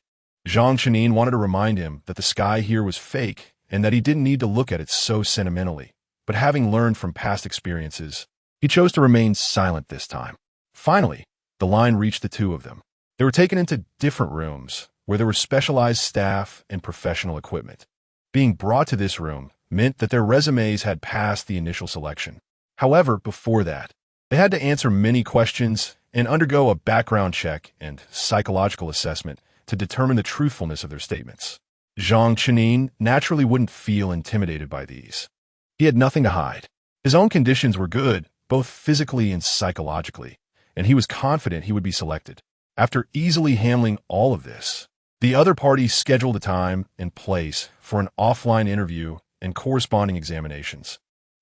Zhang Chenin wanted to remind him that the sky here was fake and that he didn't need to look at it so sentimentally, but having learned from past experiences, he chose to remain silent this time. Finally, the line reached the two of them. They were taken into different rooms, where there were specialized staff and professional equipment. Being brought to this room meant that their resumes had passed the initial selection. However, before that, they had to answer many questions and undergo a background check and psychological assessment to determine the truthfulness of their statements. Zhang Chenin naturally wouldn't feel intimidated by these. He had nothing to hide. His own conditions were good, both physically and psychologically, and he was confident he would be selected. After easily handling all of this, the other party scheduled a time and place for an offline interview and corresponding examinations,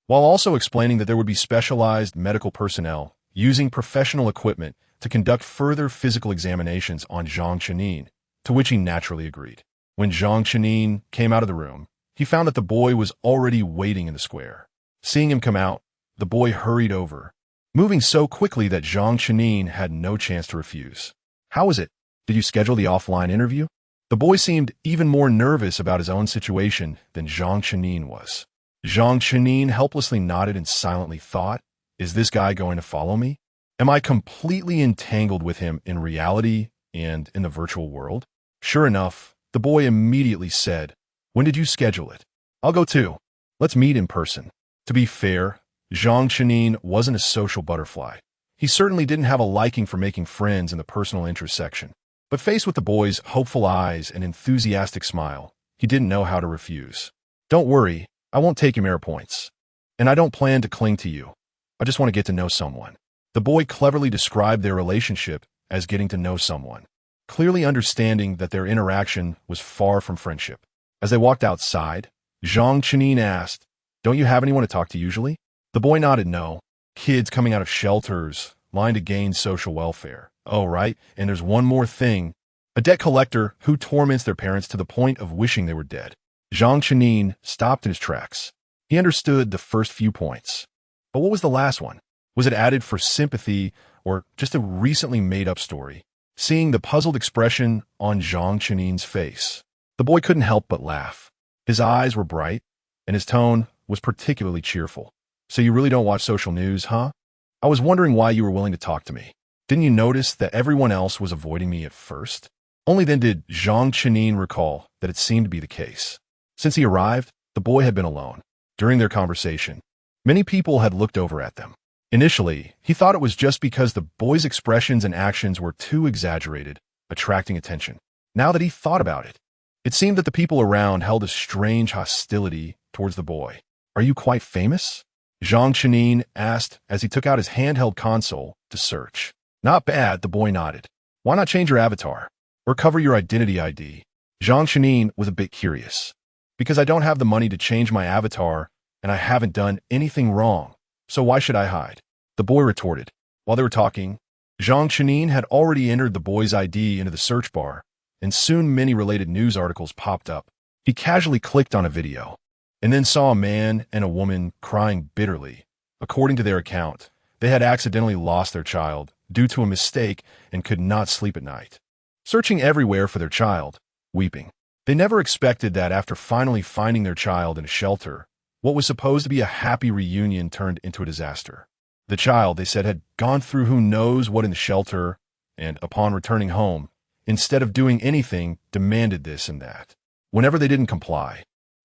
while also explaining that there would be specialized medical personnel using professional equipment to conduct further physical examinations on Zhang Chenin, to which he naturally agreed. When Zhang Chenin came out of the room, he found that the boy was already waiting in the square. Seeing him come out, the boy hurried over, moving so quickly that Zhang Chenin had no chance to refuse. "How is it? Did you schedule the offline interview?" The boy seemed even more nervous about his own situation than Zhang Chenin was. Zhang Chenin helplessly nodded and silently thought, "Is this guy going to follow me? Am I completely entangled with him in reality and in the virtual world?" Sure enough, the boy immediately said, "When did you schedule it? I'll go too. Let's meet in person." To be fair, Zhang Chenin wasn't a social butterfly. He certainly didn't have a liking for making friends in the personal interest section. But faced with the boy's hopeful eyes and enthusiastic smile, he didn't know how to refuse. "Don't worry, I won't take your merit points. And I don't plan to cling to you. I just want to get to know someone." The boy cleverly described their relationship as getting to know someone. clearly understanding that their interaction was far from friendship. As they walked outside, Zhang Chenin asked, "Don't you have anyone to talk to usually?" The boy nodded no. Kids coming out of shelters, lying to gain social welfare. Oh, right, and there's one more thing. A debt collector who torments their parents to the point of wishing they were dead. Zhang Chenin stopped in his tracks. He understood the first few points. But what was the last one? Was it added for sympathy or just a recently made-up story? Seeing the puzzled expression on Zhang Chenin's face, the boy couldn't help but laugh. His eyes were bright, and his tone was particularly cheerful. "So you really don't watch social news, huh? I was wondering why you were willing to talk to me. Didn't you notice that everyone else was avoiding me at first?" Only then did Zhang Chenin recall that it seemed to be the case. Since he arrived, the boy had been alone. During their conversation, many people had looked over at them. Initially, he thought it was just because the boy's expressions and actions were too exaggerated, attracting attention. Now that he thought about it, it seemed that the people around held a strange hostility towards the boy. "Are you quite famous?" Zhang Chenin asked as he took out his handheld console to search. "Not bad," the boy nodded. "Why not change your avatar? Or cover your identity ID?" Zhang Chenin was a bit curious. "Because I don't have the money to change my avatar, and I haven't done anything wrong, so why should I hide?" The boy retorted. While they were talking, Zhang Chenin had already entered the boy's ID into the search bar, and soon many related news articles popped up. He casually clicked on a video, and then saw a man and a woman crying bitterly. According to their account, they had accidentally lost their child due to a mistake and could not sleep at night. Searching everywhere for their child, weeping. They never expected that after finally finding their child in a shelter, what was supposed to be a happy reunion turned into a disaster. The child, they said, had gone through who knows what in the shelter, and upon returning home, instead of doing anything, demanded this and that. Whenever they didn't comply,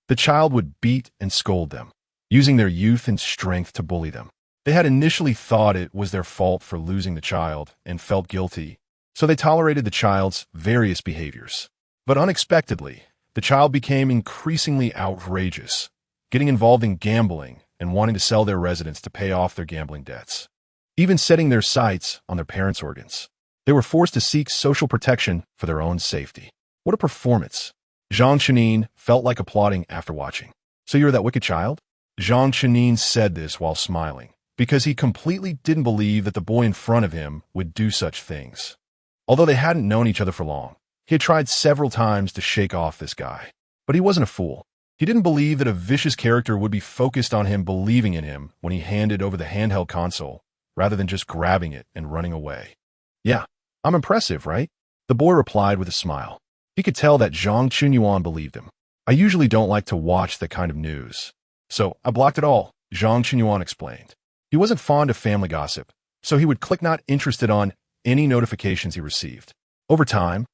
the child would beat and scold them, using their youth and strength to bully them. They had initially thought it was their fault for losing the child and felt guilty, so they tolerated the child's various behaviors. But unexpectedly, the child became increasingly outrageous, getting involved in gambling and wanting to sell their residence to pay off their gambling debts, even setting their sights on their parents' organs. They were forced to seek social protection for their own safety. What a performance! Zhang Chenin felt like applauding after watching. "So you're that wicked child?" Zhang Chenin said this while smiling, because he completely didn't believe that the boy in front of him would do such things. Although they hadn't known each other for long, he had tried several times to shake off this guy. But he wasn't a fool. He didn't believe that a vicious character would be focused on him believing in him when he handed over the handheld console, rather than just grabbing it and running away. "Yeah, I'm impressive, right?" The boy replied with a smile. He could tell that Zhang Chenin believed him. "I usually don't like to watch that kind of news, so I blocked it all," Zhang Chenin explained. He wasn't fond of family gossip, so he would click not interested on any notifications he received. Over time,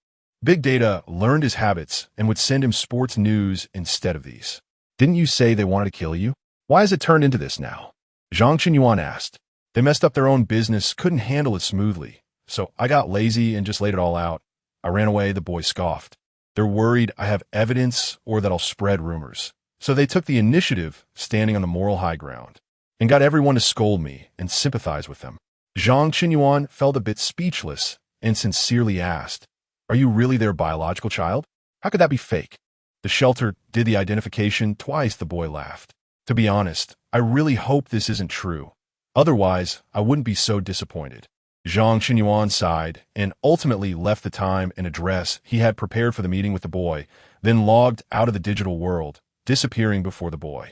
Big Data learned his habits and would send him sports news instead of these. "Didn't you say they wanted to kill you? Why has it turned into this now?" Zhang Chenin asked. "They messed up their own business, couldn't handle it smoothly, so I got lazy and just laid it all out. I ran away," the boy scoffed. "They're worried I have evidence or that I'll spread rumors. So they took the initiative, standing on the moral high ground, and got everyone to scold me and sympathize with them." Zhang Chenin felt a bit speechless and sincerely asked, "Are you really their biological child? How could that be fake?" "The shelter did the identification twice," the boy laughed. "To be honest, I really hope this isn't true. Otherwise, I wouldn't be so disappointed." Zhang Chenin sighed and ultimately left the time and address he had prepared for the meeting with the boy, then logged out of the digital world, disappearing before the boy.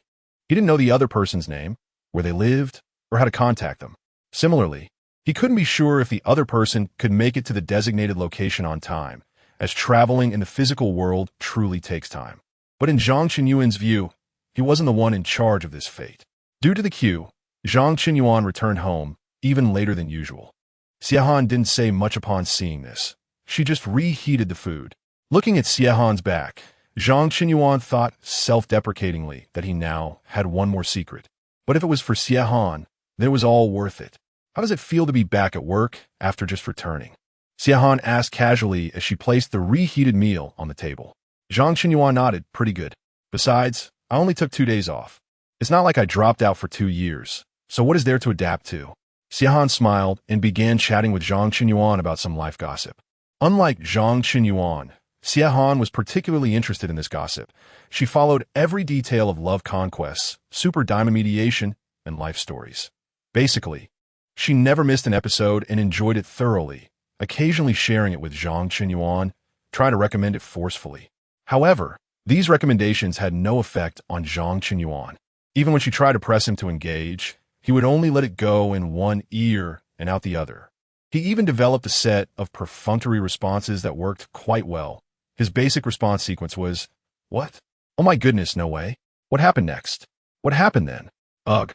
He didn't know the other person's name, where they lived, or how to contact them. Similarly, he couldn't be sure if the other person could make it to the designated location on time, as traveling in the physical world truly takes time. But in Zhang Chenin's view, he wasn't the one in charge of this fate. Due to the queue, Zhang Chenin returned home even later than usual. Xiehan didn't say much upon seeing this. She just reheated the food. Looking at Xiehan's back, Zhang Chenin thought self-deprecatingly that he now had one more secret. But if it was for Xiehan, then it was all worth it. "How does it feel to be back at work after just returning?" Xiehan asked casually as she placed the reheated meal on the table. Zhang Chenin nodded. "Pretty good. Besides, I only took 2 days off. It's not like I dropped out for 2 years, so what is there to adapt to?" Xiehan smiled and began chatting with Zhang Chenin about some life gossip. Unlike Zhang Qinyuan, Xie Han was particularly interested in this gossip. She followed every detail of love conquests, super diamond mediation, and life stories. Basically, she never missed an episode and enjoyed it thoroughly, occasionally sharing it with Zhang Qinyuan, trying to recommend it forcefully. However, these recommendations had no effect on Zhang Qinyuan. Even when she tried to press him to engage, he would only let it go in one ear and out the other. He even developed a set of perfunctory responses that worked quite well. His basic response sequence was, "What? Oh my goodness, no way. What happened next? What happened then? Ugh.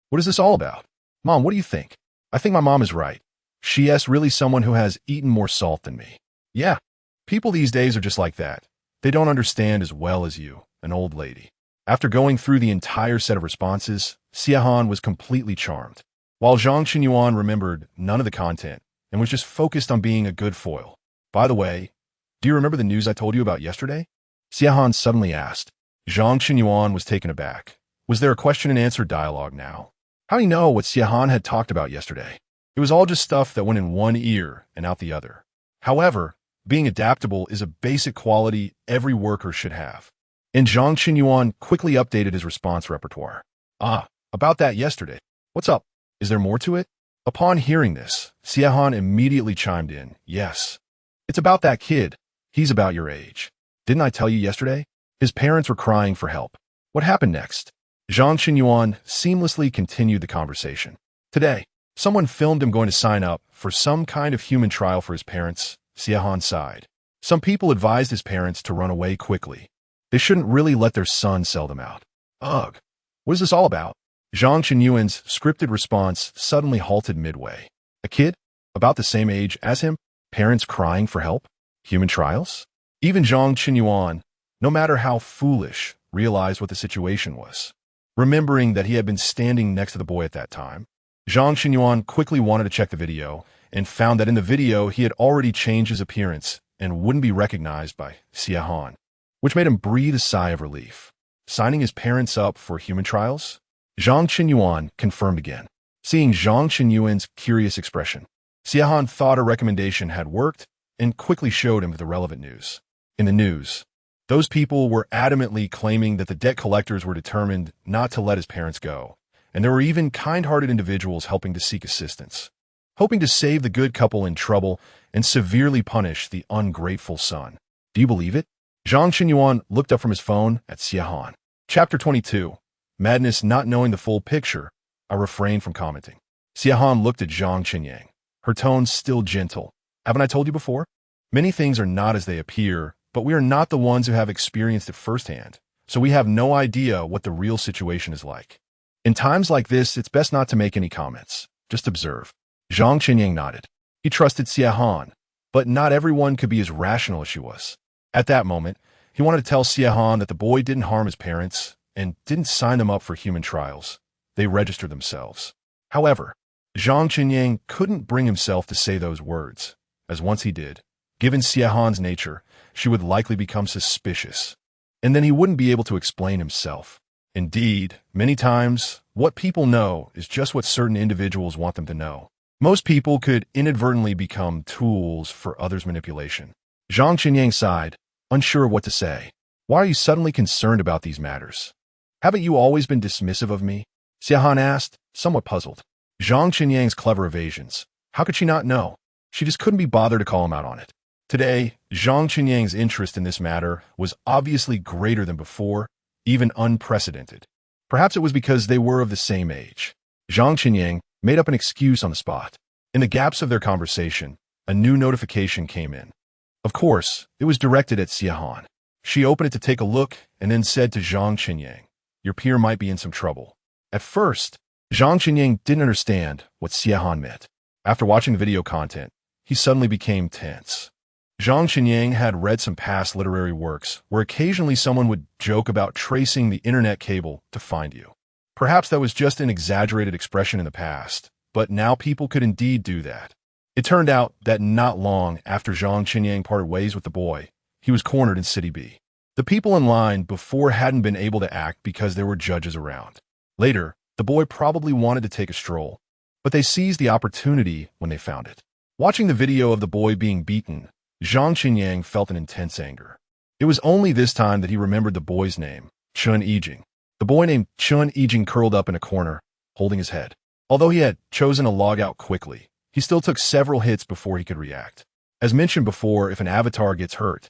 What is this all about? Mom, what do you think? I think my mom is right. She is really someone who has eaten more salt than me." Yeah, people these days are just like that. They don't understand as well as you, an old lady. After going through the entire set of responses, Xie Han was completely charmed, while Zhang Qinyuan remembered none of the content and was just focused on being a good foil. "By the way, do you remember the news I told you about yesterday?" Xie Han suddenly asked. Zhang Qinyuan was taken aback. Was there a question-and-answer dialogue now? How do you know what Xie Han had talked about yesterday? It was all just stuff that went in one ear and out the other. However, being adaptable is a basic quality every worker should have. And Zhang Qinyuan quickly updated his response repertoire. "Ah, about that yesterday. What's up? Is there more to it?" Upon hearing this, Xie Han immediately chimed in. "Yes. It's about that kid. He's about your age. Didn't I tell you yesterday? His parents were crying for help. What happened next?" Zhang Qinyuan seamlessly continued the conversation. "Today, someone filmed him going to sign up for some kind of human trial for his parents." Xie Han sighed. "Some people advised his parents to run away quickly. They shouldn't really let their son sell them out." Ugh. What is this all about? Zhang Qinyuan's scripted response suddenly halted midway. A kid? About the same age as him? Parents crying for help? Human trials? Even Zhang Qinyuan, no matter how foolish, realized what the situation was. Remembering that he had been standing next to the boy at that time, Zhang Qinyuan quickly wanted to check the video and found that in the video he had already changed his appearance and wouldn't be recognized by Xie Han, which made him breathe a sigh of relief. Signing his parents up for human trials? Zhang Qinyuan confirmed again. Seeing Zhang Qinyuan's curious expression, Xie Han thought a recommendation had worked and quickly showed him the relevant news. In the news, those people were adamantly claiming that the debt collectors were determined not to let his parents go, and there were even kind-hearted individuals helping to seek assistance, hoping to save the good couple in trouble and severely punish the ungrateful son. Do you believe it? Zhang Qinyuan looked up from his phone at Xie Han. Chapter 22. Madness not knowing the full picture. I refrained from commenting. Xie Han looked at Zhang Qinyang, her tone still gentle. Haven't I told you before? Many things are not as they appear, but we are not the ones who have experienced it firsthand, so we have no idea what the real situation is like. In times like this, it's best not to make any comments. Just observe. Zhang Qinyang nodded. He trusted Xie Han, but not everyone could be as rational as she was. At that moment, he wanted to tell Xie Han that the boy didn't harm his parents and didn't sign them up for human trials. They registered themselves. However, Zhang Qinyang couldn't bring himself to say those words, as once he did, given Xie Han's nature, she would likely become suspicious, and then he wouldn't be able to explain himself. Indeed, many times, what people know is just what certain individuals want them to know. Most people could inadvertently become tools for others' manipulation. Zhang Qinyang sighed, unsure of what to say. Why are you suddenly concerned about these matters? Haven't you always been dismissive of me? Xie Han asked, somewhat puzzled. Zhang Qinyang's clever evasions. How could she not know? She just couldn't be bothered to call him out on it. Today, Zhang Qinyang's interest in this matter was obviously greater than before, even unprecedented. Perhaps it was because they were of the same age. Zhang Qinyang made up an excuse on the spot. In the gaps of their conversation, a new notification came in. Of course, it was directed at Xie Han. She opened it to take a look and then said to Zhang Qinyang, your peer might be in some trouble. At first, Zhang Qinyang didn't understand what Xie Han meant. After watching the video content, he suddenly became tense. Zhang Qinyang had read some past literary works where occasionally someone would joke about tracing the internet cable to find you. Perhaps that was just an exaggerated expression in the past, but now people could indeed do that. It turned out that not long after Zhang Qinyang parted ways with the boy, he was cornered in City B. The people in line before hadn't been able to act because there were judges around. Later, the boy probably wanted to take a stroll, but they seized the opportunity when they found it. Watching the video of the boy being beaten, Zhang Qinyang felt an intense anger. It was only this time that he remembered the boy's name, Chun Yijing. The boy named Chun Yijing curled up in a corner, holding his head. Although he had chosen to log out quickly, he still took several hits before he could react. As mentioned before, if an avatar gets hurt,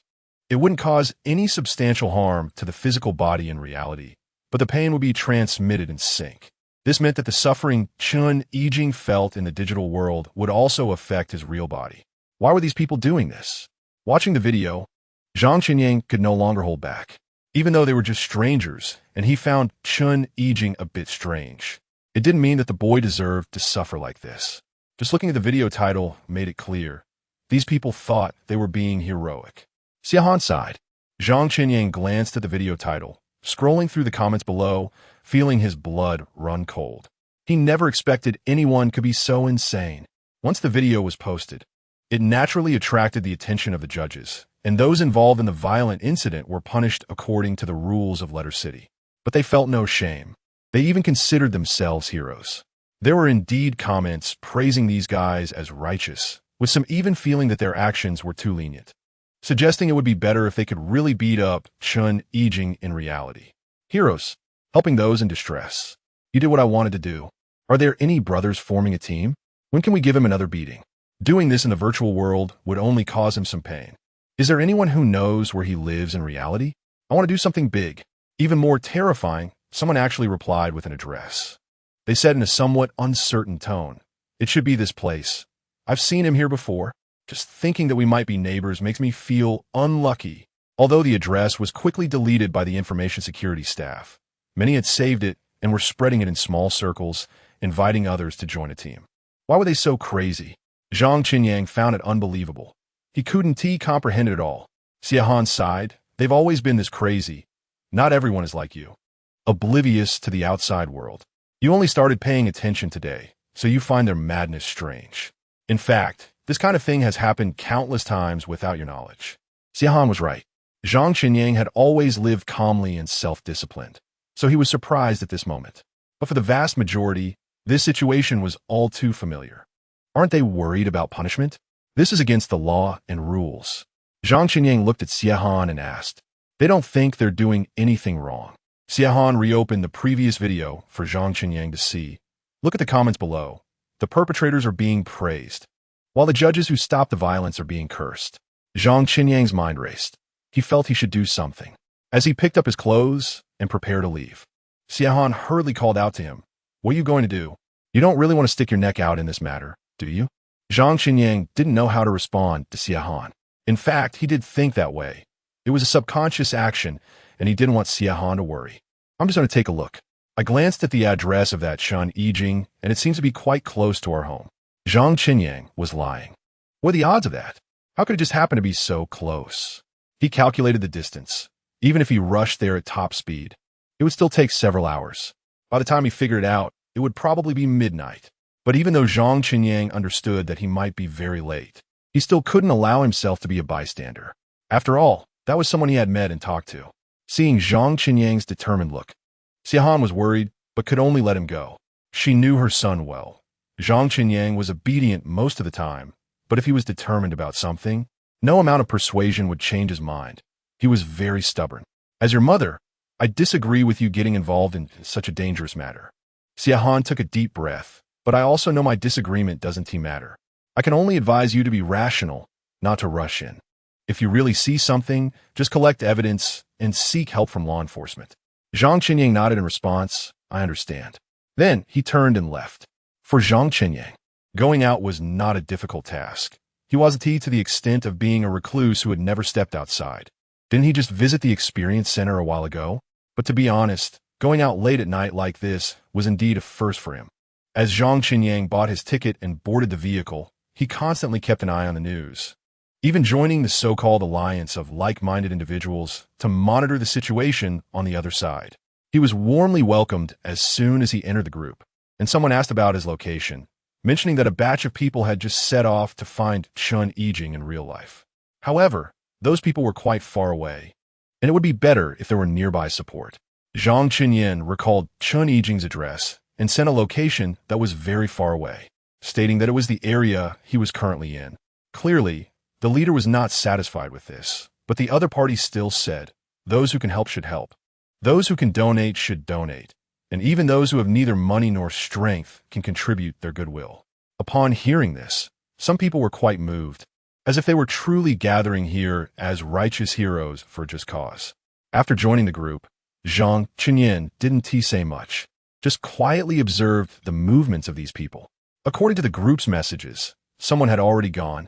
it wouldn't cause any substantial harm to the physical body in reality, but the pain would be transmitted in sync. This meant that the suffering Chun Yijing felt in the digital world would also affect his real body. Why were these people doing this? Watching the video, Zhang Qinyang could no longer hold back. Even though they were just strangers, and he found Chun Yijing a bit strange, it didn't mean that the boy deserved to suffer like this. Just looking at the video title made it clear. These people thought they were being heroic. Xiahan sighed. Zhang Qinyang glanced at the video title, scrolling through the comments below, feeling his blood run cold. He never expected anyone could be so insane. Once the video was posted, it naturally attracted the attention of the judges, and those involved in the violent incident were punished according to the rules of Letter City. But they felt no shame. They even considered themselves heroes. There were indeed comments praising these guys as righteous, with some even feeling that their actions were too lenient, suggesting it would be better if they could really beat up Chun Yijing in reality. Heroes, helping those in distress. You did what I wanted to do. Are there any brothers forming a team? When can we give him another beating? Doing this in the virtual world would only cause him some pain. Is there anyone who knows where he lives in reality? I want to do something big. Even more terrifying, someone actually replied with an address. They said in a somewhat uncertain tone, "It should be this place. I've seen him here before. Just thinking that we might be neighbors makes me feel unlucky." Although the address was quickly deleted by the information security staff, many had saved it and were spreading it in small circles, inviting others to join a team. Why were they so crazy? Zhang Qinyang found it unbelievable. He couldn't comprehend it all. Xiahan sighed. They've always been this crazy. Not everyone is like you. Oblivious to the outside world. You only started paying attention today, so you find their madness strange. In fact, this kind of thing has happened countless times without your knowledge. Xiahan was right. Zhang Qinyang had always lived calmly and self-disciplined, so he was surprised at this moment. But for the vast majority, this situation was all too familiar. Aren't they worried about punishment? This is against the law and rules. Zhang Qinyang looked at Xiahan and asked, "They don't think they're doing anything wrong." Xiahan reopened the previous video for Zhang Qinyang to see. Look at the comments below. The perpetrators are being praised, while the judges who stopped the violence are being cursed. Zhang Qinyang's mind raced. He felt he should do something. As he picked up his clothes and prepared to leave, Xiahan hurriedly called out to him, "What are you going to do? You don't really want to stick your neck out in this matter, do you?" Zhang Qinyang didn't know how to respond to Xiahan. In fact, he did think that way. It was a subconscious action, and he didn't want Xiahan to worry. "I'm just going to take a look." I glanced at the address of that Chun Yijing, and it seems to be quite close to our home. Zhang Qinyang was lying. What are the odds of that? How could it just happen to be so close? He calculated the distance. Even if he rushed there at top speed, it would still take several hours. By the time he figured it out, it would probably be midnight. But even though Zhang Qinyang understood that he might be very late, he still couldn't allow himself to be a bystander. After all, that was someone he had met and talked to. Seeing Zhang Qinyang's determined look, Xiahan was worried, but could only let him go. She knew her son well. Zhang Qinyang was obedient most of the time, but if he was determined about something, no amount of persuasion would change his mind. He was very stubborn. "As your mother, I disagree with you getting involved in such a dangerous matter." Xiahan took a deep breath, "But I also know my disagreement doesn't matter. I can only advise you to be rational, not to rush in. If you really see something, just collect evidence and seek help from law enforcement." Zhang Qinyang nodded in response. "I understand." Then he turned and left. For Zhang Qinyang, going out was not a difficult task. He was to the extent of being a recluse who had never stepped outside. Didn't he just visit the experience center a while ago? But to be honest, going out late at night like this was indeed a first for him. As Zhang Qinyang bought his ticket and boarded the vehicle, he constantly kept an eye on the news, even joining the so-called alliance of like-minded individuals to monitor the situation on the other side. He was warmly welcomed as soon as he entered the group, and someone asked about his location, mentioning that a batch of people had just set off to find Chun Yijing in real life. However, those people were quite far away, and it would be better if there were nearby support. Zhang Qinyang recalled Chun Yijing's address and sent a location that was very far away. stating that it was the area he was currently in. Clearly, the leader was not satisfied with this, but the other party still said, "Those who can help should help. Those who can donate should donate. And even those who have neither money nor strength can contribute their goodwill." Upon hearing this, some people were quite moved, as if they were truly gathering here as righteous heroes for a just cause. After joining the group, Zhang Chenyin didn't say much, just quietly observed the movements of these people. According to the group's messages, someone had already gone,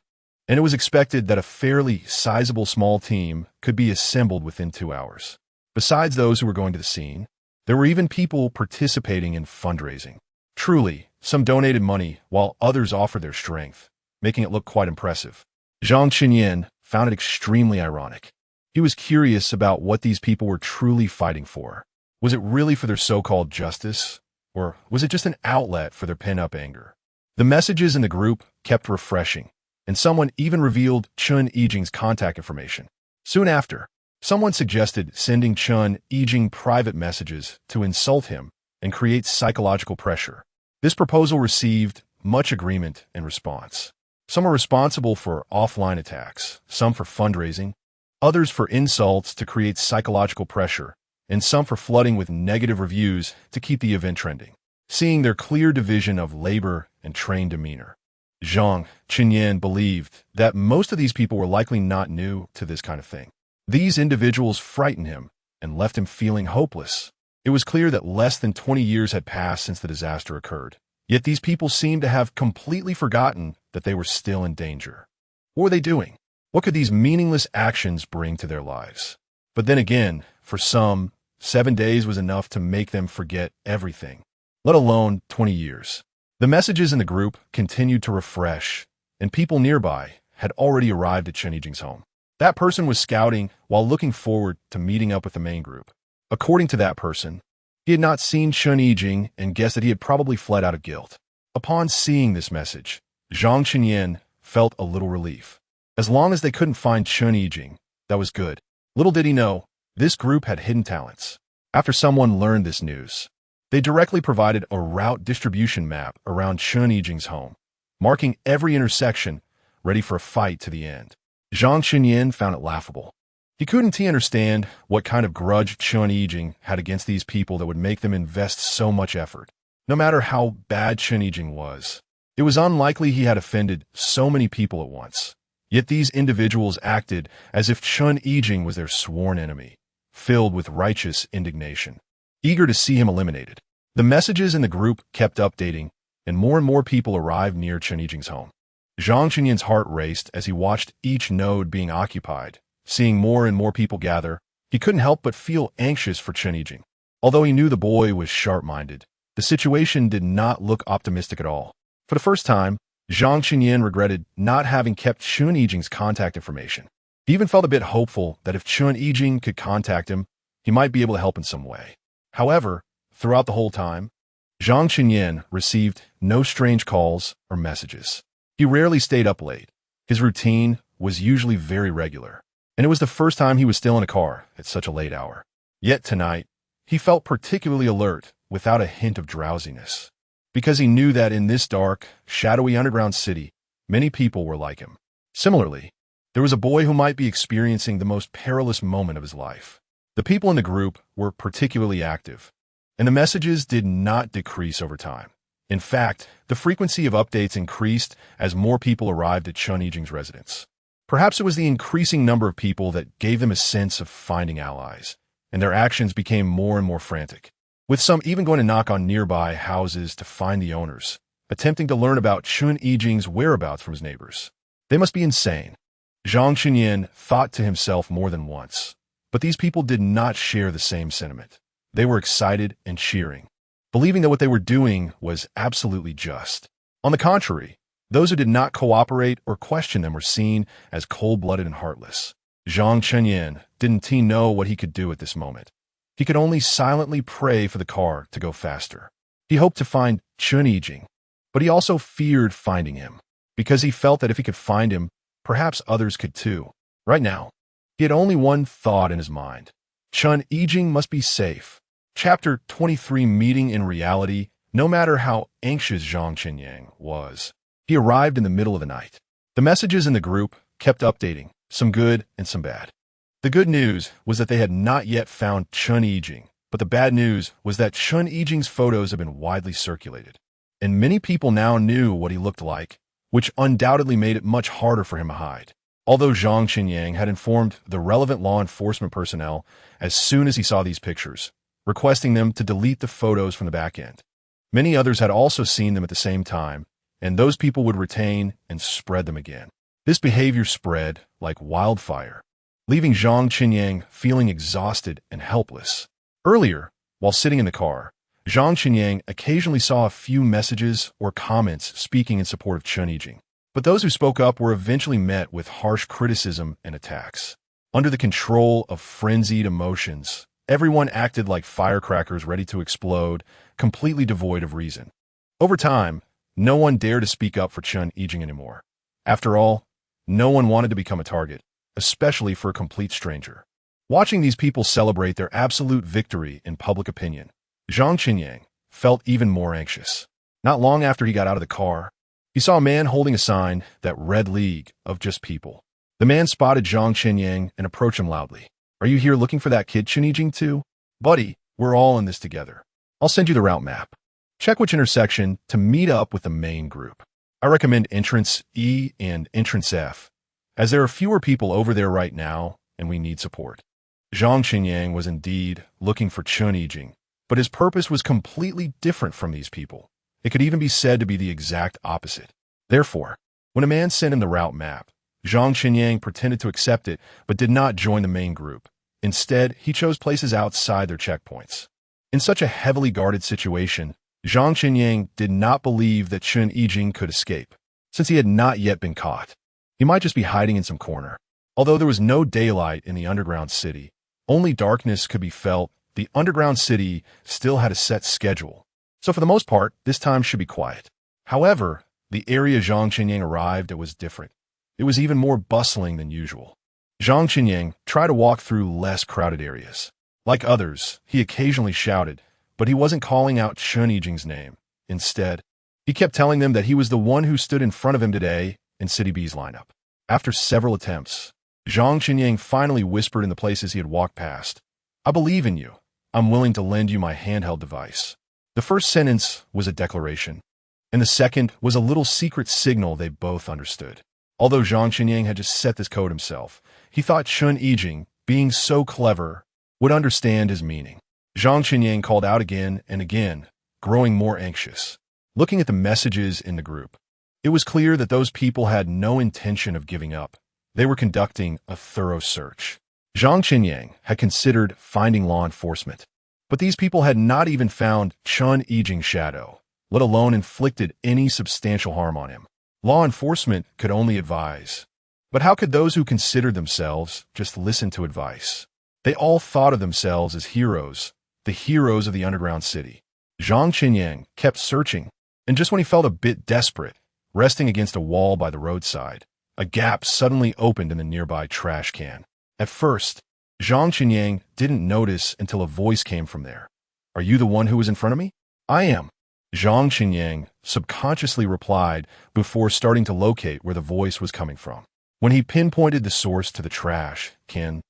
and it was expected that a fairly sizable small team could be assembled within 2 hours. Besides those who were going to the scene, there were even people participating in fundraising. Truly, some donated money while others offered their strength, making it look quite impressive. Zhang Chenyin found it extremely ironic. He was curious about what these people were truly fighting for. Was it really for their so-called justice, or was it just an outlet for their pent-up anger? The messages in the group kept refreshing, and someone even revealed Chun Yijing's contact information. Soon after, someone suggested sending Chun Yijing private messages to insult him and create psychological pressure. This proposal received much agreement in response. Some are responsible for offline attacks, some for fundraising, others for insults to create psychological pressure, and some for flooding with negative reviews to keep the event trending. Seeing their clear division of labor and trained demeanor, Zhang Chenyin believed that most of these people were likely not new to this kind of thing. These individuals frightened him and left him feeling hopeless. It was clear that less than 20 years had passed since the disaster occurred. Yet these people seemed to have completely forgotten that they were still in danger. What were they doing? What could these meaningless actions bring to their lives? But then again, for some, 7 days was enough to make them forget everything, let alone 20 years. The messages in the group continued to refresh, and people nearby had already arrived at Chun Yijing's home. That person was scouting while looking forward to meeting up with the main group. According to that person, he had not seen Chun Yijing and guessed that he had probably fled out of guilt. Upon seeing this message, Zhang Chenyin felt a little relief. As long as they couldn't find Chun Yijing, that was good. Little did he know, this group had hidden talents. After someone learned this news, they directly provided a route distribution map around Chun Yijing's home, marking every intersection, ready for a fight to the end. Zhang Chenyin found it laughable. He couldn't understand what kind of grudge Chun Yijing had against these people that would make them invest so much effort. No matter how bad Chun Yijing was, it was unlikely he had offended so many people at once. Yet these individuals acted as if Chun Yijing was their sworn enemy, filled with righteous indignation, eager to see him eliminated. The messages in the group kept updating, and more people arrived near Chun Yijing's home. Zhang Chenyin's heart raced as he watched each node being occupied. Seeing more and more people gather, he couldn't help but feel anxious for Chun Yijing. Although he knew the boy was sharp-minded, the situation did not look optimistic at all. For the first time, Zhang Chenyin regretted not having kept Chun Yijing's contact information. He even felt a bit hopeful that if Chun Yijing could contact him, he might be able to help in some way. However, throughout the whole time, Zhang Chenyin received no strange calls or messages. He rarely stayed up late. His routine was usually very regular, and it was the first time he was still in a car at such a late hour. Yet tonight, he felt particularly alert without a hint of drowsiness, because he knew that in this dark, shadowy underground city, many people were like him. Similarly, there was a boy who might be experiencing the most perilous moment of his life. The people in the group were particularly active, and the messages did not decrease over time. In fact, the frequency of updates increased as more people arrived at Chun Yijing's residence. Perhaps it was the increasing number of people that gave them a sense of finding allies, and their actions became more and more frantic, with some even going to knock on nearby houses to find the owners, attempting to learn about Chun Yijing's whereabouts from his neighbors. They must be insane. Zhang Chenyin thought to himself more than once, but these people did not share the same sentiment. They were excited and cheering, believing that what they were doing was absolutely just. On the contrary, those who did not cooperate or question them were seen as cold-blooded and heartless. Zhang Chenyin didn't know what he could do at this moment. He could only silently pray for the car to go faster. He hoped to find Chun Yijing, but he also feared finding him, because he felt that if he could find him, perhaps others could too. Right now, he had only one thought in his mind. Chun Yijing must be safe. Chapter 23, Meeting in Reality. No matter how anxious Zhang Qinyang was, he arrived in the middle of the night. The messages in the group kept updating, some good and some bad. The good news was that they had not yet found Chun Yijing, but the bad news was that Chun Yijing's photos had been widely circulated, and many people now knew what he looked like, which undoubtedly made it much harder for him to hide. Although Zhang Qinyang had informed the relevant law enforcement personnel as soon as he saw these pictures, requesting them to delete the photos from the back end. Many others had also seen them at the same time, and those people would retain and spread them again. This behavior spread like wildfire, leaving Zhang Qinyang feeling exhausted and helpless. Earlier, while sitting in the car, Zhang Qinyang occasionally saw a few messages or comments speaking in support of Chun Yijing, but those who spoke up were eventually met with harsh criticism and attacks. Under the control of frenzied emotions, everyone acted like firecrackers ready to explode, completely devoid of reason. Over time, no one dared to speak up for Chun Yijing anymore. After all, no one wanted to become a target, especially for a complete stranger. Watching these people celebrate their absolute victory in public opinion, Zhang Qinyang felt even more anxious. Not long after he got out of the car, he saw a man holding a sign that read League of Just People. The man spotted Zhang Qinyang and approached him loudly. "Are you here looking for that kid Chun Yijing too? Buddy, we're all in this together. I'll send you the route map. Check which intersection to meet up with the main group. I recommend entrance E and entrance F, as there are fewer people over there right now and we need support." Zhang Qinyang was indeed looking for Chun Yijing, but his purpose was completely different from these people. It could even be said to be the exact opposite. Therefore, when a man sent him the route map, Zhang Qinyang pretended to accept it but did not join the main group. Instead, he chose places outside their checkpoints. In such a heavily guarded situation, Zhang Qinyang did not believe that Chun Yijing could escape, since he had not yet been caught. He might just be hiding in some corner. Although there was no daylight in the underground city, only darkness could be felt. The underground city still had a set schedule, so for the most part, this time should be quiet. However, the area Zhang Qinyang arrived at was different. It was even more bustling than usual. Zhang Qinyang tried to walk through less crowded areas. Like others, he occasionally shouted, but he wasn't calling out Chun Yijing's name. Instead, he kept telling them that he was the one who stood in front of him today in City B's lineup. After several attempts, Zhang Qinyang finally whispered in the places he had walked past, "I believe in you. I'm willing to lend you my handheld device." The first sentence was a declaration, and the second was a little secret signal they both understood. Although Zhang Qinyang had just set this code himself, he thought Chun Yijing, being so clever, would understand his meaning. Zhang Qinyang called out again and again, growing more anxious. Looking at the messages in the group, it was clear that those people had no intention of giving up. They were conducting a thorough search. Zhang Qinyang had considered finding law enforcement, but these people had not even found Chun Yijing's shadow, let alone inflicted any substantial harm on him. Law enforcement could only advise. But how could those who considered themselves just listen to advice? They all thought of themselves as heroes, the heroes of the underground city. Zhang Qinyang kept searching, and just when he felt a bit desperate, resting against a wall by the roadside, a gap suddenly opened in the nearby trash can. At first, Zhang Qinyang didn't notice until a voice came from there. "Are you the one who was in front of me?" "I am," Zhang Qinyang subconsciously replied before starting to locate where the voice was coming from. When he pinpointed the source to the trash can,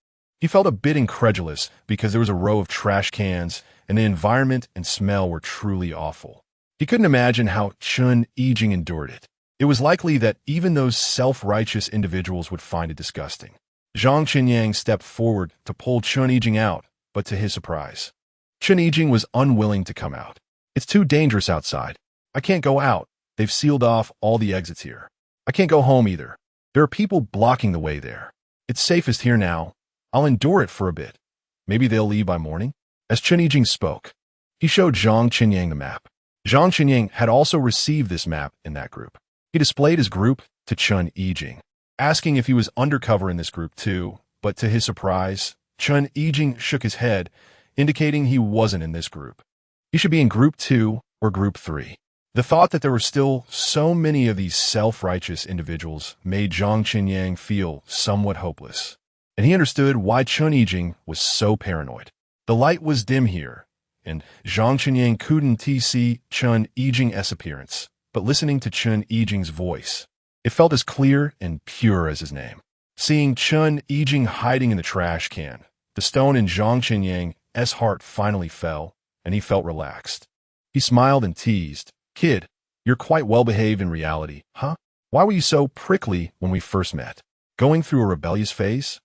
he felt a bit incredulous because there was a row of trash cans and the environment and smell were truly awful. He couldn't imagine how Chun Yijing endured it. It was likely that even those self-righteous individuals would find it disgusting. Zhang Qinyang stepped forward to pull Chun Yijing out, but to his surprise, Chun Yijing was unwilling to come out. "It's too dangerous outside. I can't go out. They've sealed off all the exits here. I can't go home either. There are people blocking the way there. It's safest here now. I'll endure it for a bit. Maybe they'll leave by morning." As Chun Yijing spoke, he showed Zhang Qinyang the map. Zhang Qinyang had also received this map in that group. He displayed his group to Chun Yijing, asking if he was undercover in this group too, but to his surprise, Chun Yijing shook his head, indicating he wasn't in this group. He should be in Group 2 or Group 3. The thought that there were still so many of these self-righteous individuals made Zhang Qinyang feel somewhat hopeless, and he understood why Chun Yijing was so paranoid. The light was dim here, and Zhang Qinyang couldn't see Chun Yijing's appearance, but listening to Chun Yijing's voice, it felt as clear and pure as his name. Seeing Chun Yijing hiding in the trash can, the stone in Zhang Qinyang's heart finally fell, and he felt relaxed. He smiled and teased, "Kid, you're quite well-behaved in reality, huh? Why were you so prickly when we first met? Going through a rebellious phase?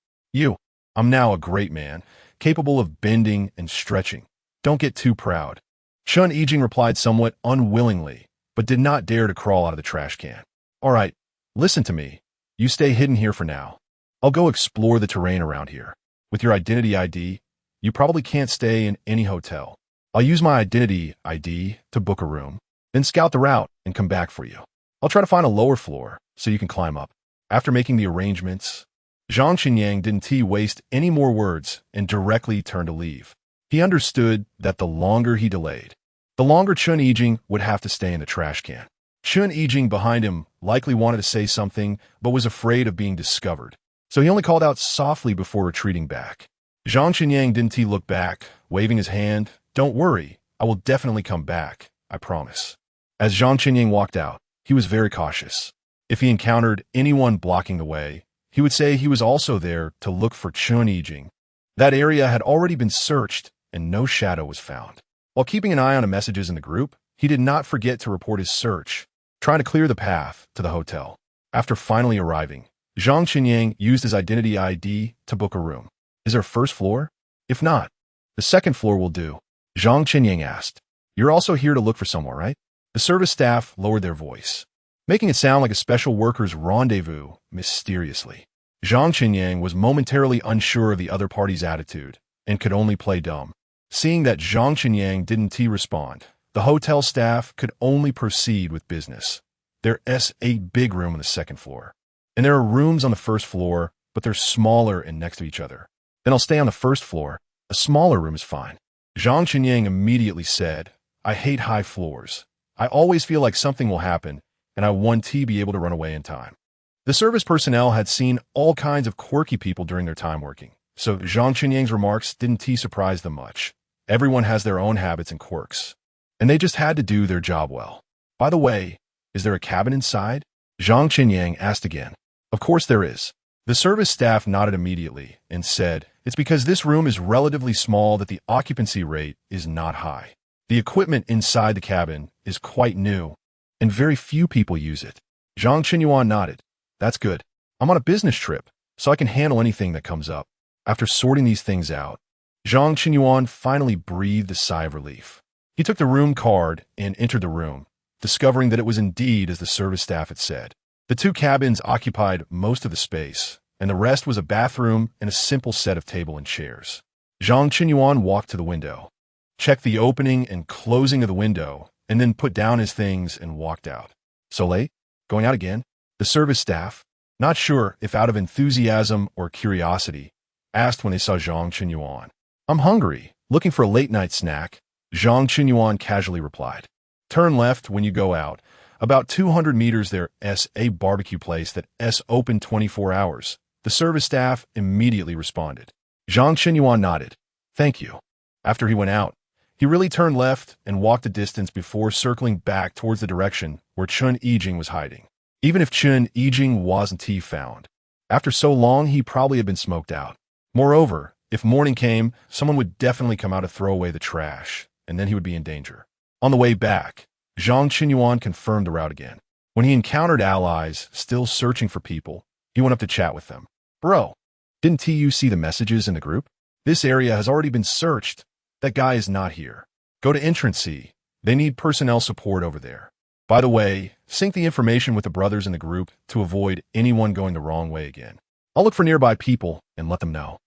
I'm now a great man, capable of bending and stretching. Don't get too proud." Chun Yijing replied somewhat unwillingly, but did not dare to crawl out of the trash can. "All right, listen to me. You stay hidden here for now. I'll go explore the terrain around here. With your identity ID, you probably can't stay in any hotel. I'll use my identity ID to book a room, then scout the route and come back for you. I'll try to find a lower floor so you can climb up." After making the arrangements, Zhang Qinyang didn't waste any more words and directly turned to leave. He understood that the longer he delayed, the longer Chun Yijing would have to stay in the trash can. Chun Yijing behind him likely wanted to say something, but was afraid of being discovered, so he only called out softly before retreating back. Zhang Qinyang didn't look back, waving his hand, "Don't worry, I will definitely come back, I promise." As Zhang Qinyang walked out, he was very cautious. If he encountered anyone blocking the way, he would say he was also there to look for Chun Yijing. That area had already been searched, and no shadow was found. While keeping an eye on the messages in the group, he did not forget to report his search, trying to clear the path to the hotel. After finally arriving, Zhang Qinyang used his identity ID to book a room. "Is there a first floor? If not, the second floor will do," Zhang Qinyang asked. "You're also here to look for someone, right?" The service staff lowered their voice, making it sound like a special workers' rendezvous mysteriously. Zhang Qinyang was momentarily unsure of the other party's attitude and could only play dumb. Seeing that Zhang Qinyang didn't respond, the hotel staff could only proceed with business. There's a big room on the second floor, and there are rooms on the first floor, but they're smaller and next to each other. "Then I'll stay on the first floor. A smaller room is fine." Zhang Qinyang immediately said, "I hate high floors. I always feel like something will happen, and I want to be able to run away in time." The service personnel had seen all kinds of quirky people during their time working, so Zhang Qinyang's remarks didn't surprise them much. Everyone has their own habits and quirks, and they just had to do their job well. "By the way, is there a cabin inside?" Zhang Qinyang asked again. "Of course there is." The service staff nodded immediately and said, "It's because this room is relatively small that the occupancy rate is not high. The equipment inside the cabin is quite new, and very few people use it." Zhang Qinyuan nodded. "That's good. I'm on a business trip, so I can handle anything that comes up." After sorting these things out, Zhang Qinyuan finally breathed a sigh of relief. He took the room card and entered the room, discovering that it was indeed as the service staff had said. The two cabins occupied most of the space, and the rest was a bathroom and a simple set of table and chairs. Zhang Qinyuan walked to the window, checked the opening and closing of the window, and then put down his things and walked out. "So late? Going out again?" The service staff, not sure if out of enthusiasm or curiosity, asked when they saw Zhang Qinyuan. "I'm hungry, looking for a late-night snack," Zhang Qinyuan casually replied. "Turn left when you go out. About 200 meters there's a barbecue place that's open 24 hours. The service staff immediately responded. Zhang Qinyuan nodded. "Thank you." After he went out, he really turned left and walked a distance before circling back towards the direction where Chun Yijing was hiding. Even if Chun Yijing wasn't found, after so long he probably had been smoked out. Moreover, if morning came, someone would definitely come out to throw away the trash, and then he would be in danger. On the way back, Zhang Qinyuan confirmed the route again. When he encountered allies still searching for people, he went up to chat with them. "Bro, didn't you see the messages in the group? This area has already been searched. That guy is not here. Go to entrance C. They need personnel support over there. By the way, sync the information with the brothers in the group to avoid anyone going the wrong way again. I'll look for nearby people and let them know."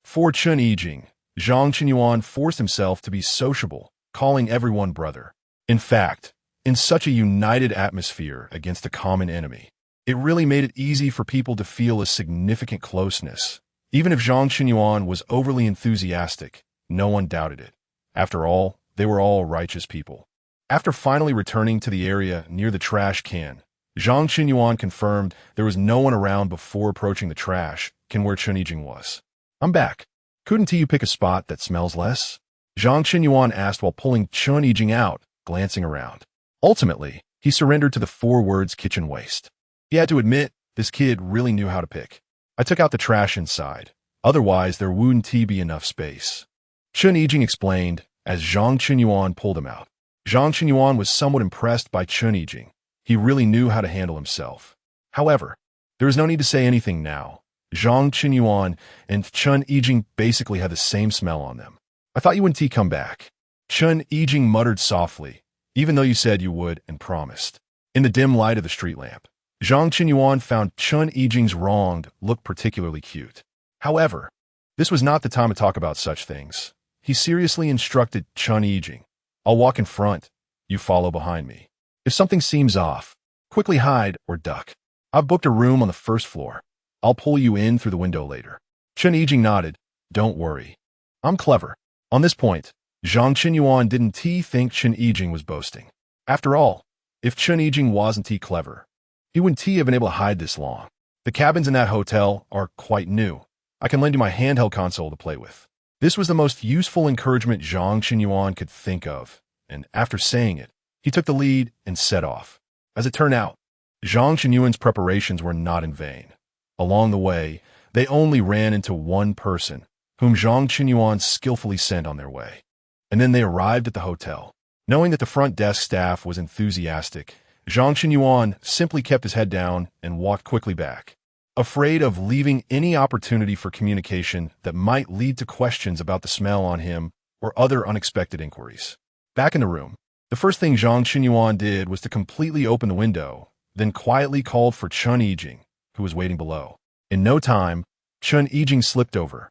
For Chun Yijing, Zhang Qinyuan forced himself to be sociable, calling everyone brother. In fact, in such a united atmosphere against a common enemy, it really made it easy for people to feel a significant closeness. Even if Zhang Qinyuan was overly enthusiastic, no one doubted it. After all, they were all righteous people. After finally returning to the area near the trash can, Zhang Qinyuan confirmed there was no one around before approaching the trash can where Chun Yijing was. "I'm back. Couldn't you pick a spot that smells less?" Zhang Qinyuan asked while pulling Chun Yijing out, glancing around. Ultimately, he surrendered to the 4 words kitchen waste. He had to admit, this kid really knew how to pick. I took out the trash inside. Otherwise, there wouldn't be enough space. Chun Yijing explained as Zhang Qinyuan pulled him out. Zhang Qinyuan was somewhat impressed by Chun Yijing. He really knew how to handle himself. However, there was no need to say anything now. Zhang Qinyuan and Chun Yijing basically had the same smell on them. I thought you wouldn't come back. Chun Yijing muttered softly, even though you said you would and promised. In the dim light of the street lamp, Zhang Qinyuan found Chun Yijing's wronged look particularly cute. However, this was not the time to talk about such things. He seriously instructed Chun Yijing, I'll walk in front, you follow behind me. If something seems off, quickly hide or duck. I've booked a room on the 1st floor. I'll pull you in through the window later. Chun Yijing nodded, don't worry. I'm clever. On this point, Zhang Qinyuan didn't think Chun Yijing was boasting. After all, if Chun Yijing wasn't clever, he wouldn't have been able to hide this long. The cabins in that hotel are quite new. I can lend you my handheld console to play with. This was the most useful encouragement Zhang Qinyuan could think of, and after saying it, he took the lead and set off. As it turned out, Zhang Qinyuan's preparations were not in vain. Along the way, they only ran into one person, whom Zhang Qinyuan skillfully sent on their way. And then they arrived at the hotel. Knowing that the front desk staff was enthusiastic, Zhang Qinyuan simply kept his head down and walked quickly back, afraid of leaving any opportunity for communication that might lead to questions about the smell on him or other unexpected inquiries. Back in the room, the first thing Zhang Qinyuan did was to completely open the window, then quietly called for Chun Yijing, who was waiting below. In no time, Chun Yijing slipped over.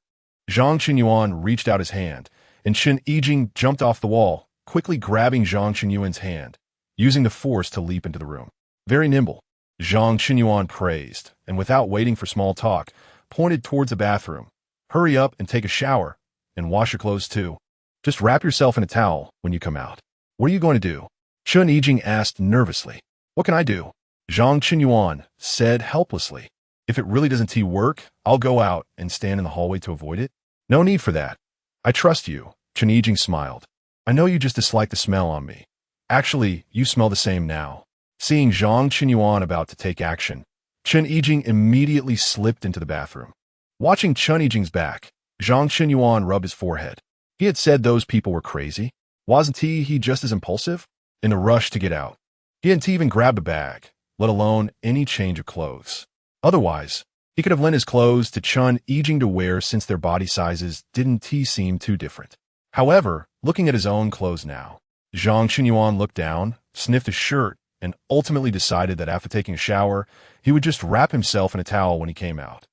Zhang Qinyuan reached out his hand, and Chun Yijing jumped off the wall, quickly grabbing Zhang Qinyuan's hand, using the force to leap into the room. Very nimble, Zhang Qinyuan praised, and without waiting for small talk, pointed towards the bathroom. Hurry up and take a shower, and wash your clothes too. Just wrap yourself in a towel when you come out. What are you going to do? Chun Yijing asked nervously. What can I do? Zhang Qinyuan said helplessly. If it really doesn't work, I'll go out and stand in the hallway to avoid it. No need for that. I trust you, Chun Yijing smiled. I know you just dislike the smell on me. Actually, you smell the same now. Seeing Zhang Qinyuan about to take action, Chun Yijing immediately slipped into the bathroom. Watching Chun Yijing's back, Zhang Qinyuan rubbed his forehead. He had said those people were crazy. Wasn't he just as impulsive? In a rush to get out, he hadn't even grabbed a bag, let alone any change of clothes. Otherwise, he could have lent his clothes to Chun Yijing to wear since their body sizes didn't seem too different. However, looking at his own clothes now, Zhang Qinyuan looked down, sniffed his shirt, and ultimately decided that after taking a shower, he would just wrap himself in a towel when he came out.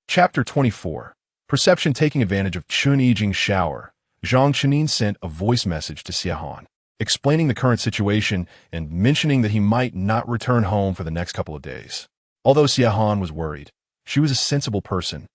Chapter 24. Perception. Taking advantage of Chun Yijing's shower, Zhang Qinyuan sent a voice message to Xiahan, explaining the current situation and mentioning that he might not return home for the next couple of days. Although Xiahan was worried, she was a sensible person,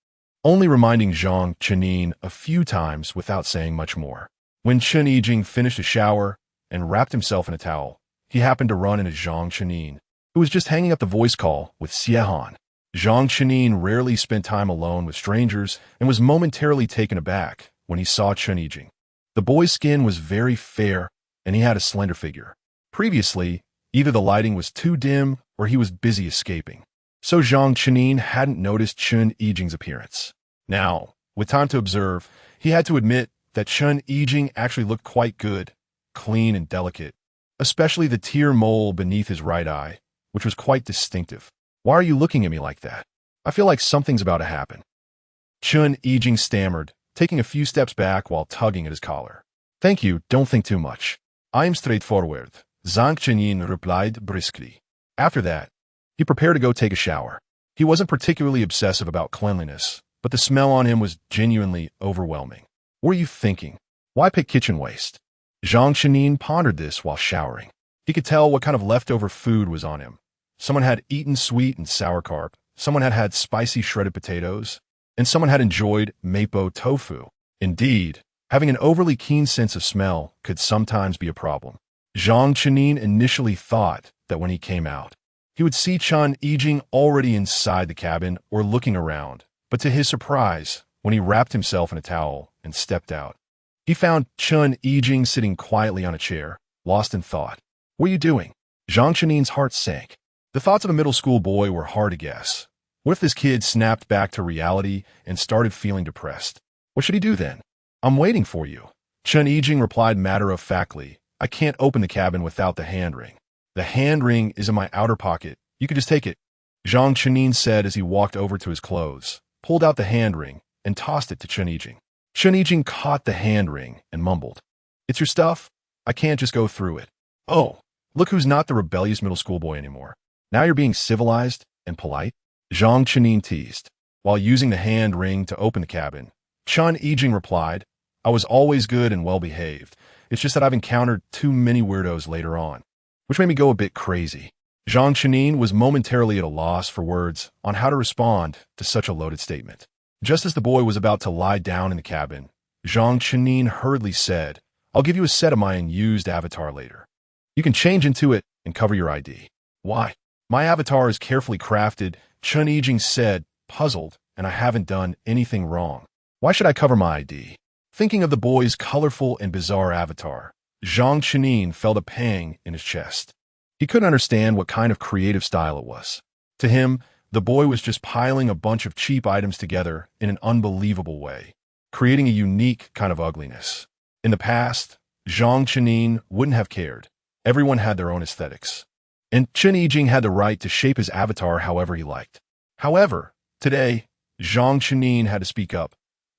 only reminding Zhang Qinyuan a few times without saying much more. When Chun Yijing finished a shower and wrapped himself in a towel, he happened to run into Zhang Qinyuan, who was just hanging up the voice call with Xiahan. Zhang Qinyuan rarely spent time alone with strangers and was momentarily taken aback when he saw Chun Yijing. The boy's skin was very fair, and he had a slender figure. Previously, either the lighting was too dim or he was busy escaping, so Zhang Qinyuan hadn't noticed Chun Yijing's appearance. Now, with time to observe, he had to admit that Chun Yijing actually looked quite good, clean and delicate, especially the tear mole beneath his right eye, which was quite distinctive. Why are you looking at me like that? I feel like something's about to happen. Chun Yijing stammered, taking a few steps back while tugging at his collar. Thank you, don't think too much. I am straightforward, Zhang Qinyuan replied briskly. After that, he prepared to go take a shower. He wasn't particularly obsessive about cleanliness, but the smell on him was genuinely overwhelming. What are you thinking? Why pick kitchen waste? Zhang Qinyuan pondered this while showering. He could tell what kind of leftover food was on him. Someone had eaten sweet and sour carp, someone had had spicy shredded potatoes, and someone had enjoyed mapo tofu. Indeed, having an overly keen sense of smell could sometimes be a problem. Zhang Qinyuan initially thought that when he came out, he would see Chun Yijing already inside the cabin or looking around, but to his surprise, when he wrapped himself in a towel and stepped out, He found Chun Yijing sitting quietly on a chair, lost in thought. "What are you doing?" Zhang Chenin's heart sank. The thoughts of a middle school boy were hard to guess. What if this kid snapped back to reality and started feeling depressed? What should he do then? "I'm waiting for you." Chun Yijing replied matter-of-factly, "I can't open the cabin without the hand ring. The hand ring is in my outer pocket. You can just take it." Zhang Chenin said as he walked over to his clothes, pulled out the hand ring, and tossed it to Chun Yijing. Chun Yijing caught the hand ring and mumbled, "It's your stuff? I can't just go through it." "Oh, look who's not the rebellious middle school boy anymore. Now you're being civilized and polite?" Zhang Chenin teased. While using the hand ring to open the cabin, Chun Yijing replied, "I was always good and well-behaved. It's just that I've encountered too many weirdos later on," which made me go a bit crazy. Zhang Chenin was momentarily at a loss for words on how to respond to such a loaded statement. Just as the boy was about to lie down in the cabin, Zhang Chenin hurriedly said, "I'll give you a set of my unused avatar later. You can change into it and cover your ID." "Why? My avatar is carefully crafted," Chun Yijing said, puzzled, "and I haven't done anything wrong. Why should I cover my ID?" Thinking of the boy's colorful and bizarre avatar, Zhang Chenin felt a pang in his chest. He couldn't understand what kind of creative style it was. To him, the boy was just piling a bunch of cheap items together in an unbelievable way, creating a unique kind of ugliness. In the past, Zhang Chenin wouldn't have cared. Everyone had their own aesthetics, and Chun Yijing had the right to shape his avatar however he liked. However, today, Zhang Chenin had to speak up,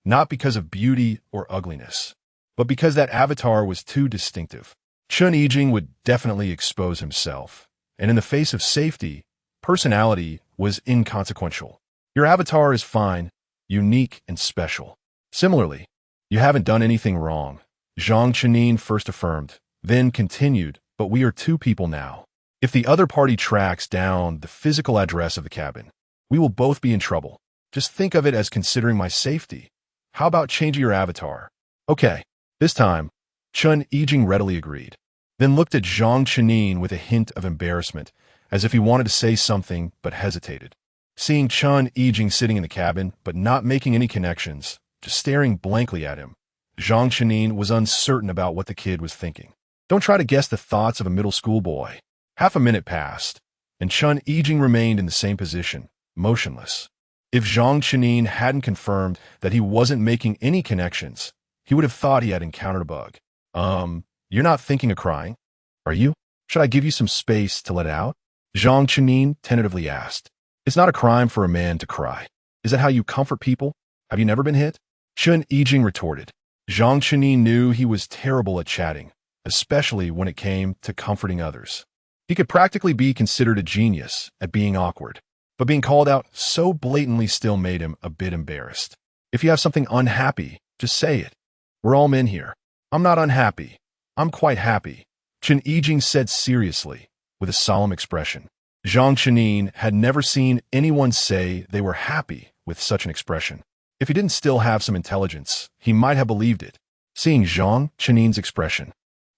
not because of beauty or ugliness, but because that avatar was too distinctive. Chun Yijing would definitely expose himself, and in the face of safety, personality was inconsequential. Your avatar is fine, unique, and special. Similarly, you haven't done anything wrong, Zhang Chenin first affirmed, then continued, "But we are two people now. If the other party tracks down the physical address of the cabin, we will both be in trouble. Just think of it as considering my safety. How about changing your avatar?" "Okay." This time, Chun Yijing readily agreed, then looked at Zhang Chenin with a hint of embarrassment, as if he wanted to say something but hesitated. Seeing Chun Yijing sitting in the cabin but not making any connections, just staring blankly at him, Zhang Chenin was uncertain about what the kid was thinking. Don't try to guess the thoughts of a middle school boy. Half a minute passed, and Chun Yijing remained in the same position, motionless. If Zhang Chenin hadn't confirmed that he wasn't making any connections, he would have thought he had encountered a bug. You're not thinking of crying, are you? Should I give you some space to let it out?" Zhang Chenin tentatively asked. "It's not a crime for a man to cry. Is that how you comfort people? Have you never been hit?" Chun Yijing retorted. Zhang Chenin knew he was terrible at chatting, especially when it came to comforting others. He could practically be considered a genius at being awkward, but being called out so blatantly still made him a bit embarrassed. "If you have something unhappy, just say it. We're all men here." "I'm not unhappy. I'm quite happy," Chun Yijing said seriously, with a solemn expression. Zhang Chenin had never seen anyone say they were happy with such an expression. If he didn't still have some intelligence, he might have believed it. Seeing Zhang Chenin's expression,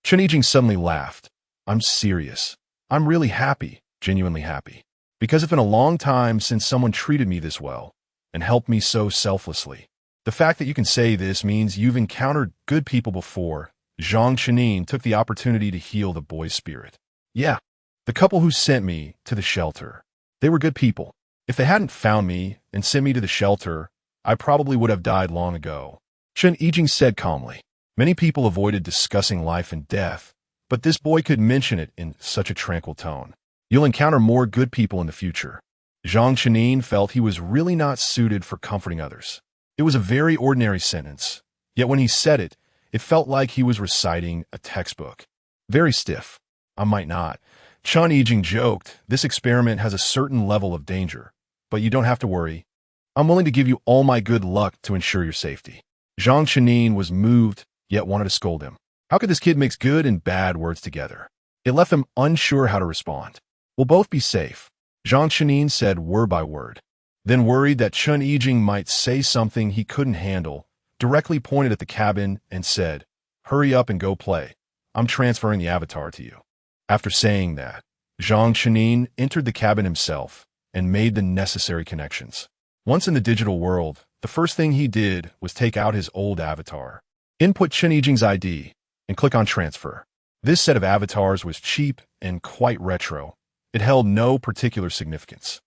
Chun Yijing suddenly laughed. "I'm serious. I'm really happy, genuinely happy. Because it's been a long time since someone treated me this well and helped me so selflessly. The fact that you can say this means you've encountered good people before." Zhang Chenin took the opportunity to heal the boy's spirit. "Yeah, the couple who sent me to the shelter. They were good people. If they hadn't found me and sent me to the shelter, I probably would have died long ago," Chun Yijing said calmly. Many people avoided discussing life and death, but this boy could mention it in such a tranquil tone. "You'll encounter more good people in the future." Zhang Chenin felt he was really not suited for comforting others. It was a very ordinary sentence, yet when he said it, it felt like he was reciting a textbook. Very stiff. "I might not." Chun Yijing joked, "This experiment has a certain level of danger, but you don't have to worry. I'm willing to give you all my good luck to ensure your safety." Zhang Chenin was moved, yet wanted to scold him. How could this kid mix good and bad words together? It left him unsure how to respond. "We'll both be safe," Zhang Chenin said word by word. Then, worried that Chun Yijing might say something he couldn't handle, directly pointed at the cabin and said, "Hurry up and go play. I'm transferring the avatar to you." After saying that, Zhang Chenin entered the cabin himself and made the necessary connections. Once in the digital world, the first thing he did was take out his old avatar. Input Chen Yijing's ID and click on Transfer. This set of avatars was cheap and quite retro. It held no particular significance.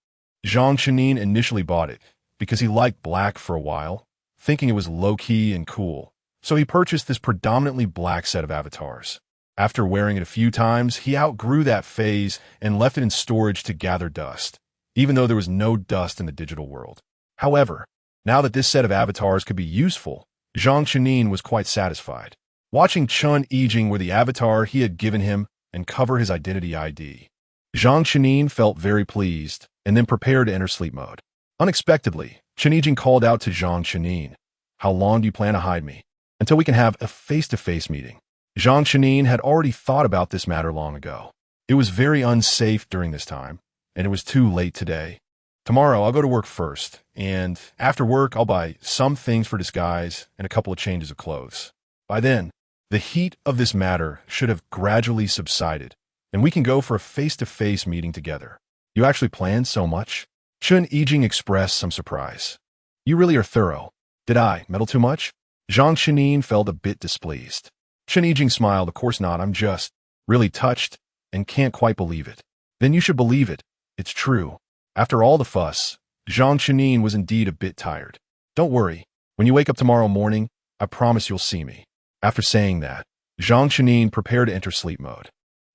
Zhang Chenin initially bought it because he liked black for a while, thinking it was low-key and cool. So he purchased this predominantly black set of avatars. After wearing it a few times, he outgrew that phase and left it in storage to gather dust, even though there was no dust in the digital world. However, now that this set of avatars could be useful, Zhang Chenin was quite satisfied. Watching Chen Yijing wear the avatar he had given him and cover his identity ID. Zhang Chenin felt very pleased and then prepared to enter sleep mode. Unexpectedly, Chen Yijing called out to Zhang Chenin, "How long do you plan to hide me? Until we can have a face-to-face meeting." Zhang Chenin had already thought about this matter long ago. It was very unsafe during this time, and it was too late today. Tomorrow, I'll go to work first, and after work, I'll buy some things for disguise and a couple of changes of clothes. By then, the heat of this matter should have gradually subsided, and we can go for a face-to-face meeting together. You actually planned so much? Chen Yijing expressed some surprise. You really are thorough. Did I meddle too much? Zhang Chenin felt a bit displeased. Chen Yijing smiled. Of course not. I'm just really touched and can't quite believe it. Then you should believe it. It's true. After all the fuss, Zhang Chenin was indeed a bit tired. Don't worry. When you wake up tomorrow morning, I promise you'll see me. After saying that, Zhang Chenin prepared to enter sleep mode.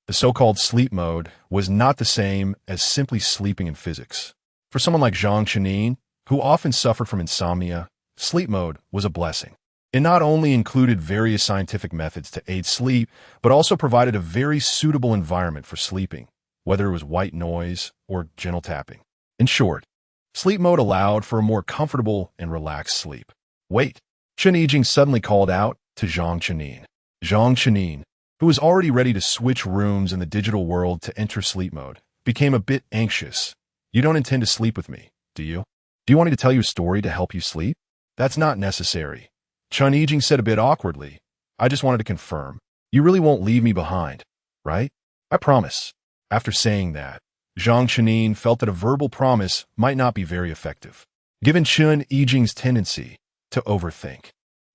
The so-called sleep mode was not the same as simply sleeping in physics. For someone like Zhang Chenin, who often suffered from insomnia, sleep mode was a blessing. It not only included various scientific methods to aid sleep, but also provided a very suitable environment for sleeping, whether it was white noise or gentle tapping. In short, sleep mode allowed for a more comfortable and relaxed sleep. Wait, Chen Yijing suddenly called out to Zhang Chenin. Zhang Chenin, who was already ready to switch rooms in the digital world to enter sleep mode, became a bit anxious. You don't intend to sleep with me, do you? Do you want me to tell you a story to help you sleep? That's not necessary. Chen Yijing said a bit awkwardly. I just wanted to confirm. You really won't leave me behind, right? I promise. After saying that, Zhang Chenin felt that a verbal promise might not be very effective, given Chen Yijing's tendency to overthink.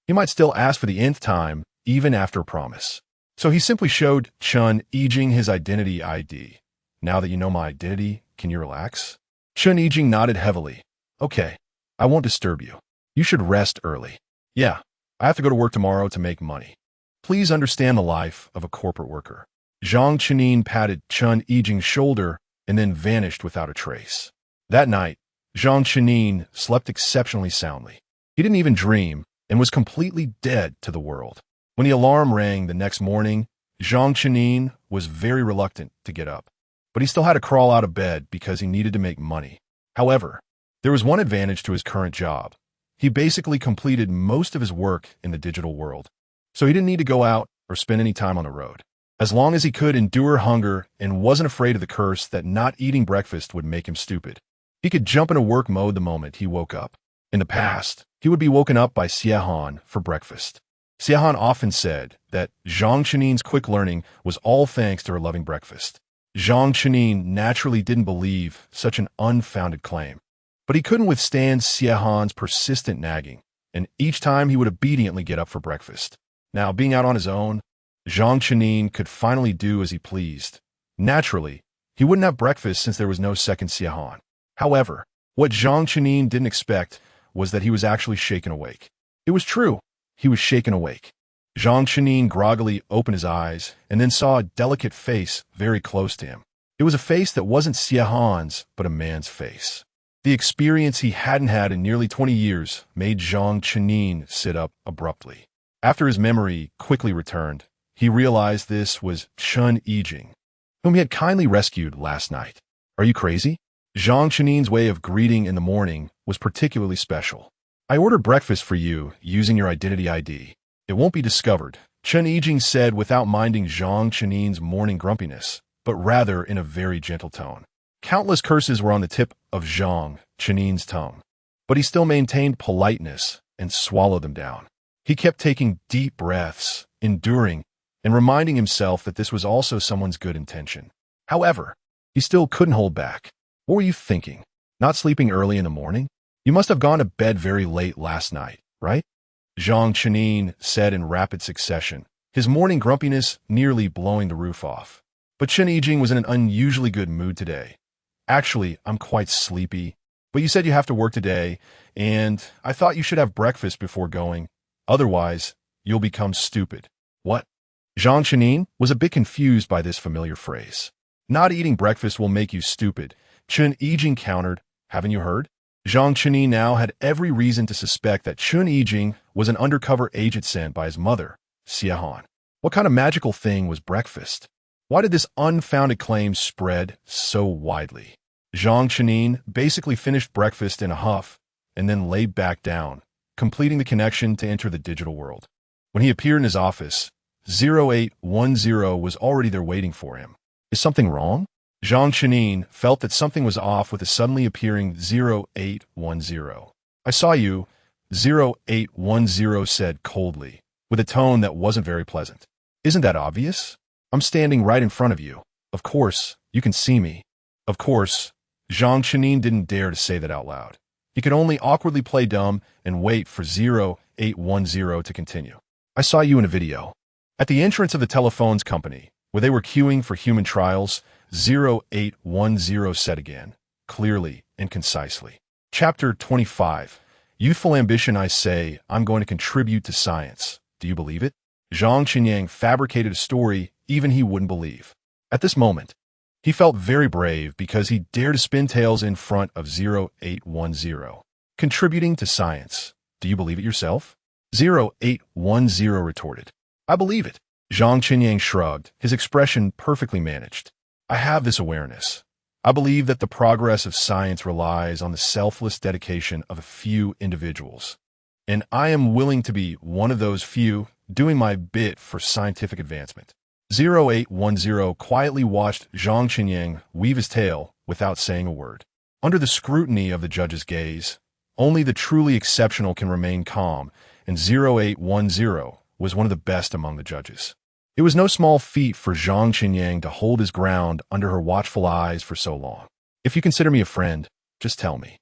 He might still ask for the nth time, even after a promise. So he simply showed Chen Yijing his identity ID. Now that you know my identity, can you relax? Chen Yijing nodded heavily. Okay, I won't disturb you. You should rest early. Yeah, I have to go to work tomorrow to make money. Please understand the life of a corporate worker. Zhang Chenin patted Chen Yijing's shoulder and then vanished without a trace. That night, Zhang Chenin slept exceptionally soundly. He didn't even dream and was completely dead to the world. When the alarm rang the next morning, Zhang Chenin was very reluctant to get up. But he still had to crawl out of bed because he needed to make money. However, there was one advantage to his current job. He basically completed most of his work in the digital world, so he didn't need to go out or spend any time on the road. As long as he could endure hunger and wasn't afraid of the curse that not eating breakfast would make him stupid, he could jump into work mode the moment he woke up. In the past, he would be woken up by Xiehan for breakfast. Xiehan often said that Zhang Chenin's quick learning was all thanks to her loving breakfast. Zhang Chenin naturally didn't believe such an unfounded claim, but he couldn't withstand Xiehan's persistent nagging, and each time he would obediently get up for breakfast. Now, being out on his own, Zhang Chenin could finally do as he pleased. Naturally, he wouldn't have breakfast since there was no second Xiehan. However, what Zhang Chenin didn't expect was that he was actually shaken awake. It was true. He was shaken awake. Zhang Chenin groggily opened his eyes and then saw a delicate face very close to him. It was a face that wasn't Xiehan's, but a man's face. The experience he hadn't had in nearly 20 years made Zhang Chenin sit up abruptly. After his memory quickly returned, he realized this was Chen Yijing, whom he had kindly rescued last night. Are you crazy? Zhang Chenin's way of greeting in the morning was particularly special. I ordered breakfast for you using your identity ID. It won't be discovered, Chen Yijing said without minding Zhang Chenin's morning grumpiness, but rather in a very gentle tone. Countless curses were on the tip of Zhang Chenin's tongue, but he still maintained politeness and swallowed them down. He kept taking deep breaths, enduring, and reminding himself that this was also someone's good intention. However, he still couldn't hold back. What were you thinking? Not sleeping early in the morning? You must have gone to bed very late last night, right? Zhang Chenin said in rapid succession, his morning grumpiness nearly blowing the roof off. But Chen Yijing was in an unusually good mood today. Actually, I'm quite sleepy. But you said you have to work today, and I thought you should have breakfast before going. Otherwise, you'll become stupid. What? Zhang Chenin was a bit confused by this familiar phrase. Not eating breakfast will make you stupid, Chen Yijing countered. Haven't you heard? Zhang Chenin now had every reason to suspect that Chen Yijing was an undercover agent sent by his mother, Xie. What kind of magical thing was breakfast? Why did this unfounded claim spread so widely? Zhang Chenin basically finished breakfast in a huff and then laid back down, completing the connection to enter the digital world. When he appeared in his office, 0810 was already there waiting for him. Is something wrong? Zhang Chenin felt that something was off with the suddenly appearing 0810. I saw you, 0810 said coldly, with a tone that wasn't very pleasant. Isn't that obvious? I'm standing right in front of you. Of course, you can see me. Of course, Zhang Chenin didn't dare to say that out loud. He could only awkwardly play dumb and wait for 0810 to continue. I saw you in a video. At the entrance of the telephones company, where they were queuing for human trials, 0810 said again, clearly and concisely. Chapter 25. Youthful ambition. I say, I'm going to contribute to science. Do you believe it? Zhang Chenyang fabricated a story even he wouldn't believe. At this moment, he felt very brave because he dared to spin tales in front of 0810. Contributing to science. Do you believe it yourself? 0810 retorted. I believe it. Zhang Chenyang shrugged, his expression perfectly managed. I have this awareness. I believe that the progress of science relies on the selfless dedication of a few individuals. And I am willing to be one of those few, doing my bit for scientific advancement. 0810 quietly watched Zhang Chenyang weave his tale without saying a word. Under the scrutiny of the judge's gaze, only the truly exceptional can remain calm, and 0810 was one of the best among the judges. It was no small feat for Zhang Chenyang to hold his ground under her watchful eyes for so long. If you consider me a friend, just tell me.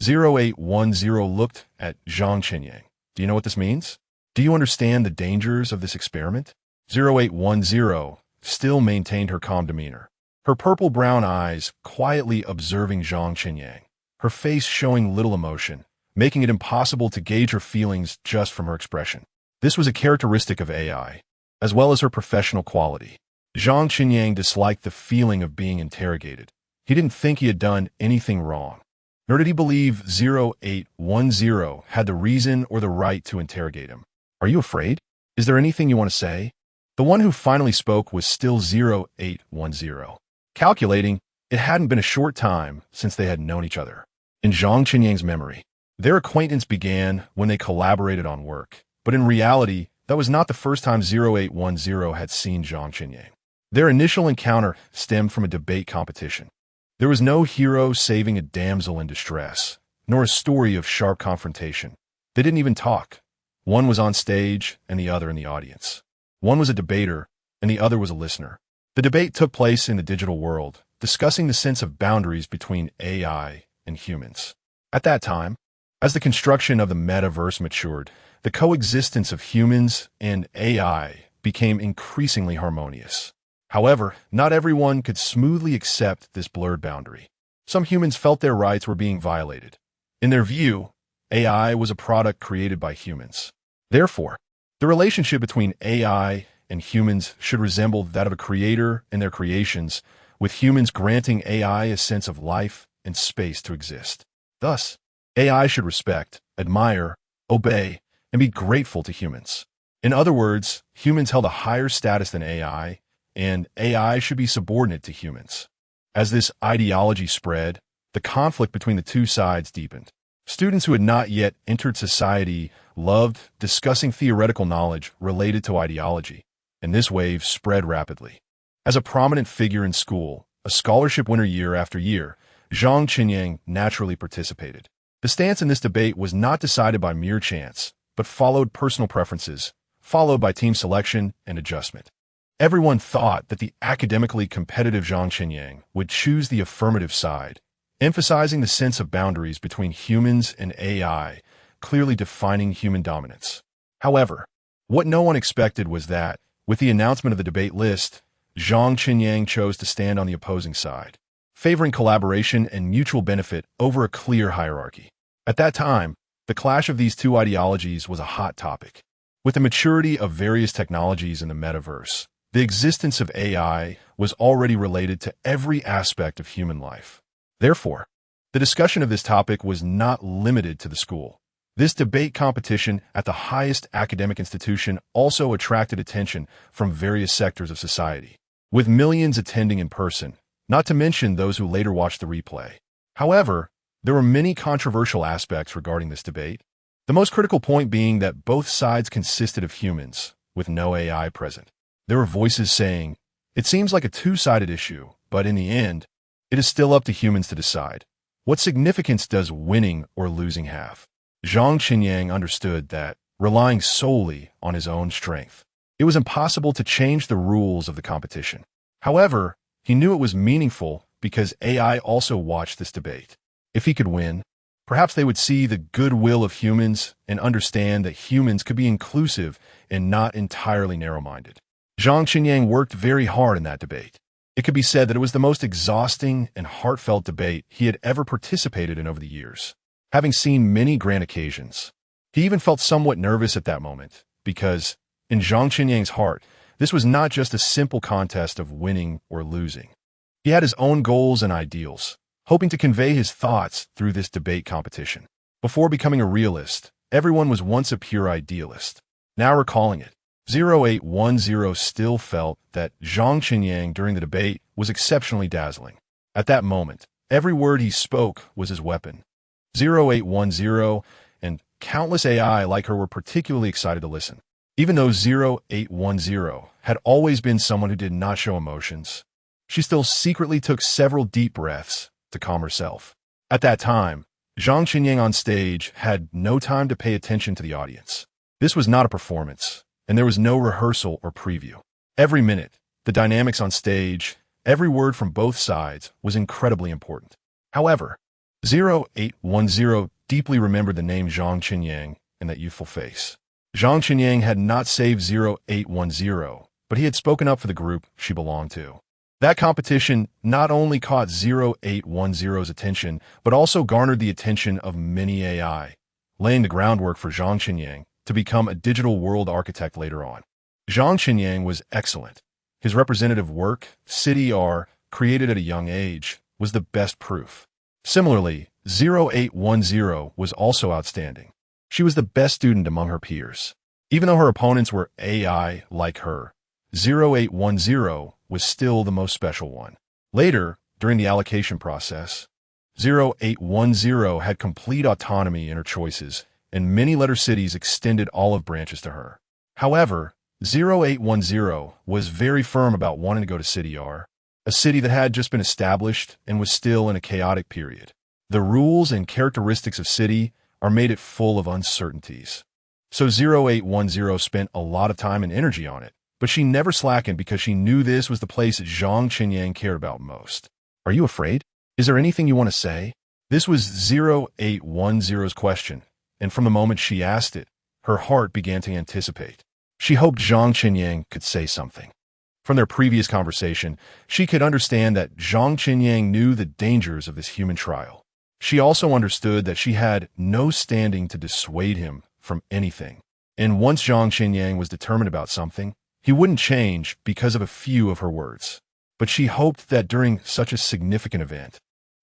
0810 looked at Zhang Chenyang. Do you know what this means? Do you understand the dangers of this experiment? 0810 still maintained her calm demeanor, her purple-brown eyes quietly observing Zhang Chenyang, her face showing little emotion, making it impossible to gauge her feelings just from her expression. This was a characteristic of AI, as well as her professional quality. Zhang Chenyang disliked the feeling of being interrogated. He didn't think he had done anything wrong, nor did he believe 0810 had the reason or the right to interrogate him. Are you afraid? Is there anything you want to say? The one who finally spoke was still 0810. Calculating, it hadn't been a short time since they had known each other. In Zhang Chenyang's memory, their acquaintance began when they collaborated on work. But in reality, that was not the first time 0810 had seen Zhang Chenyang. Their initial encounter stemmed from a debate competition. There was no hero saving a damsel in distress, nor a story of sharp confrontation. They didn't even talk. One was on stage and the other in the audience. One was a debater and the other was a listener. The debate took place in the digital world, discussing the sense of boundaries between AI and humans. At that time, as the construction of the metaverse matured, the coexistence of humans and AI became increasingly harmonious. However, not everyone could smoothly accept this blurred boundary. Some humans felt their rights were being violated. In their view, AI was a product created by humans. Therefore, the relationship between AI and humans should resemble that of a creator and their creations, with humans granting AI a sense of life and space to exist. Thus, AI should respect, admire, obey, and be grateful to humans. In other words, humans held a higher status than AI, and AI should be subordinate to humans. As this ideology spread, the conflict between the two sides deepened. Students who had not yet entered society loved discussing theoretical knowledge related to ideology, and this wave spread rapidly. As a prominent figure in school, a scholarship winner year after year, Zhang Chenyang naturally participated. The stance in this debate was not decided by mere chance, but followed personal preferences, followed by team selection and adjustment. Everyone thought that the academically competitive Zhang Chenyang would choose the affirmative side, emphasizing the sense of boundaries between humans and AI, clearly defining human dominance. However, what no one expected was that, with the announcement of the debate list, Zhang Qinyang chose to stand on the opposing side, favoring collaboration and mutual benefit over a clear hierarchy. At that time, the clash of these two ideologies was a hot topic. With the maturity of various technologies in the metaverse, the existence of AI was already related to every aspect of human life. Therefore, the discussion of this topic was not limited to the school. This debate competition at the highest academic institution also attracted attention from various sectors of society, with millions attending in person, not to mention those who later watched the replay. However, there were many controversial aspects regarding this debate, the most critical point being that both sides consisted of humans, with no AI present. There were voices saying, "It seems like a two-sided issue, but in the end, it is still up to humans to decide. What significance does winning or losing have?" Zhang Qinyang understood that, relying solely on his own strength, it was impossible to change the rules of the competition. However, he knew it was meaningful because AI also watched this debate. If he could win, perhaps they would see the goodwill of humans and understand that humans could be inclusive and not entirely narrow-minded. Zhang Qinyang worked very hard in that debate. It could be said that it was the most exhausting and heartfelt debate he had ever participated in over the years. Having seen many grand occasions, he even felt somewhat nervous at that moment, because, in Zhang Qinyang's heart, this was not just a simple contest of winning or losing. He had his own goals and ideals, hoping to convey his thoughts through this debate competition. Before becoming a realist, everyone was once a pure idealist. Now recalling it, 0810 still felt that Zhang Qinyang during the debate was exceptionally dazzling. At that moment, every word he spoke was his weapon. 0810 and countless AI like her were particularly excited to listen. Even though 0810 had always been someone who did not show emotions, she still secretly took several deep breaths to calm herself. At that time, Zhang Qinyang on stage had no time to pay attention to the audience. This was not a performance, and there was no rehearsal or preview. Every minute, the dynamics on stage, every word from both sides was incredibly important. However, 0810 deeply remembered the name Zhang Qinyang and that youthful face. Zhang Qinyang had not saved 0810, but he had spoken up for the group she belonged to. That competition not only caught 0810's attention, but also garnered the attention of many AI, laying the groundwork for Zhang Qinyang to become a digital world architect later on. Zhang Qinyang was excellent. His representative work, City R, created at a young age, was the best proof. Similarly, 0810 was also outstanding. She was the best student among her peers. Even though her opponents were AI like her, 0810 was still the most special one. Later, during the allocation process, 0810 had complete autonomy in her choices, and many letter cities extended olive branches to her. However, 0810 was very firm about wanting to go to City R, a city that had just been established and was still in a chaotic period. The rules and characteristics of City are made it full of uncertainties. So 0810 spent a lot of time and energy on it, but she never slackened because she knew this was the place that Zhang Qinyang cared about most. "Are you afraid? Is there anything you want to say?" This was 0810's question, and from the moment she asked it, her heart began to anticipate. She hoped Zhang Qinyang could say something. From their previous conversation, she could understand that Zhang Qinyang knew the dangers of this human trial. She also understood that she had no standing to dissuade him from anything. And once Zhang Qinyang was determined about something, he wouldn't change because of a few of her words. But she hoped that during such a significant event,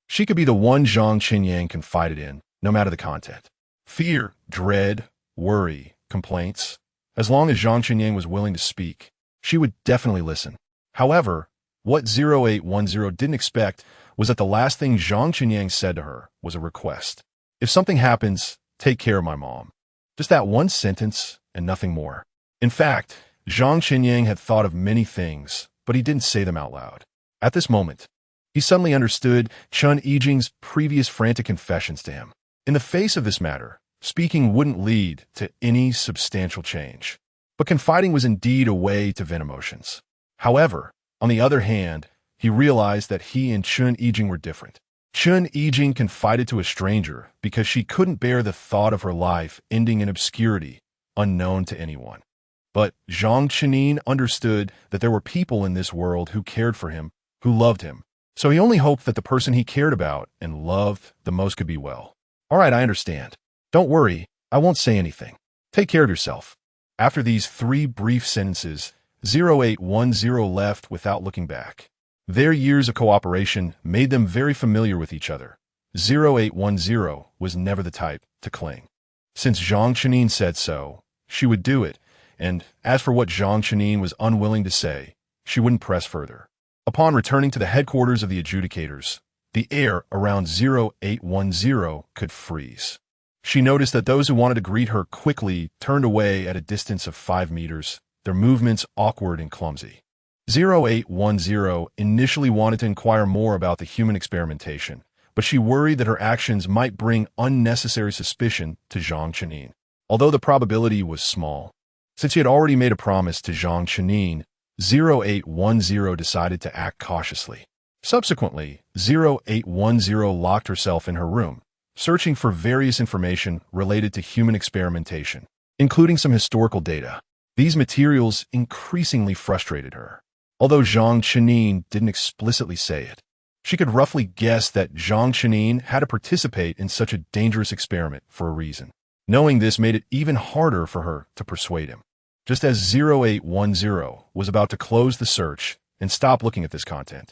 she could be the one Zhang Qinyang confided in, no matter the content. Fear, dread, worry, complaints. As long as Zhang Qinyang was willing to speak, she would definitely listen. However, what 0810 didn't expect was that the last thing Zhang Qinyang said to her was a request. "If something happens, take care of my mom." Just that one sentence and nothing more. In fact, Zhang Qinyang had thought of many things, but he didn't say them out loud. At this moment, he suddenly understood Chun Yijing's previous frantic confessions to him. In the face of this matter, speaking wouldn't lead to any substantial change. But confiding was indeed a way to vent emotions. However, on the other hand, he realized that he and Chun Yijing were different. Chun Yijing confided to a stranger because she couldn't bear the thought of her life ending in obscurity, unknown to anyone. But Zhang Chenin understood that there were people in this world who cared for him, who loved him. So he only hoped that the person he cared about and loved the most could be well. All right, I understand. Don't worry, I won't say anything. Take care of yourself. After these 3 brief sentences, 0810 left without looking back. Their years of cooperation made them very familiar with each other. 0810 was never the type to cling. Since Zhang Chenin said so, she would do it, and as for what Zhang Chenin was unwilling to say, she wouldn't press further. Upon returning to the headquarters of the adjudicators, the air around 0810 could freeze. She noticed that those who wanted to greet her quickly turned away at a distance of 5 meters, their movements awkward and clumsy. 0810 initially wanted to inquire more about the human experimentation, but she worried that her actions might bring unnecessary suspicion to Zhang Chenin. Although the probability was small, since she had already made a promise to Zhang Chenin, 0810 decided to act cautiously. Subsequently, 0810 locked herself in her room, searching for various information related to human experimentation, including some historical data. These materials increasingly frustrated her. Although Zhang Chenin didn't explicitly say it, she could roughly guess that Zhang Chenin had to participate in such a dangerous experiment for a reason. Knowing this made it even harder for her to persuade him. Just as 0810 was about to close the search and stop looking at this content,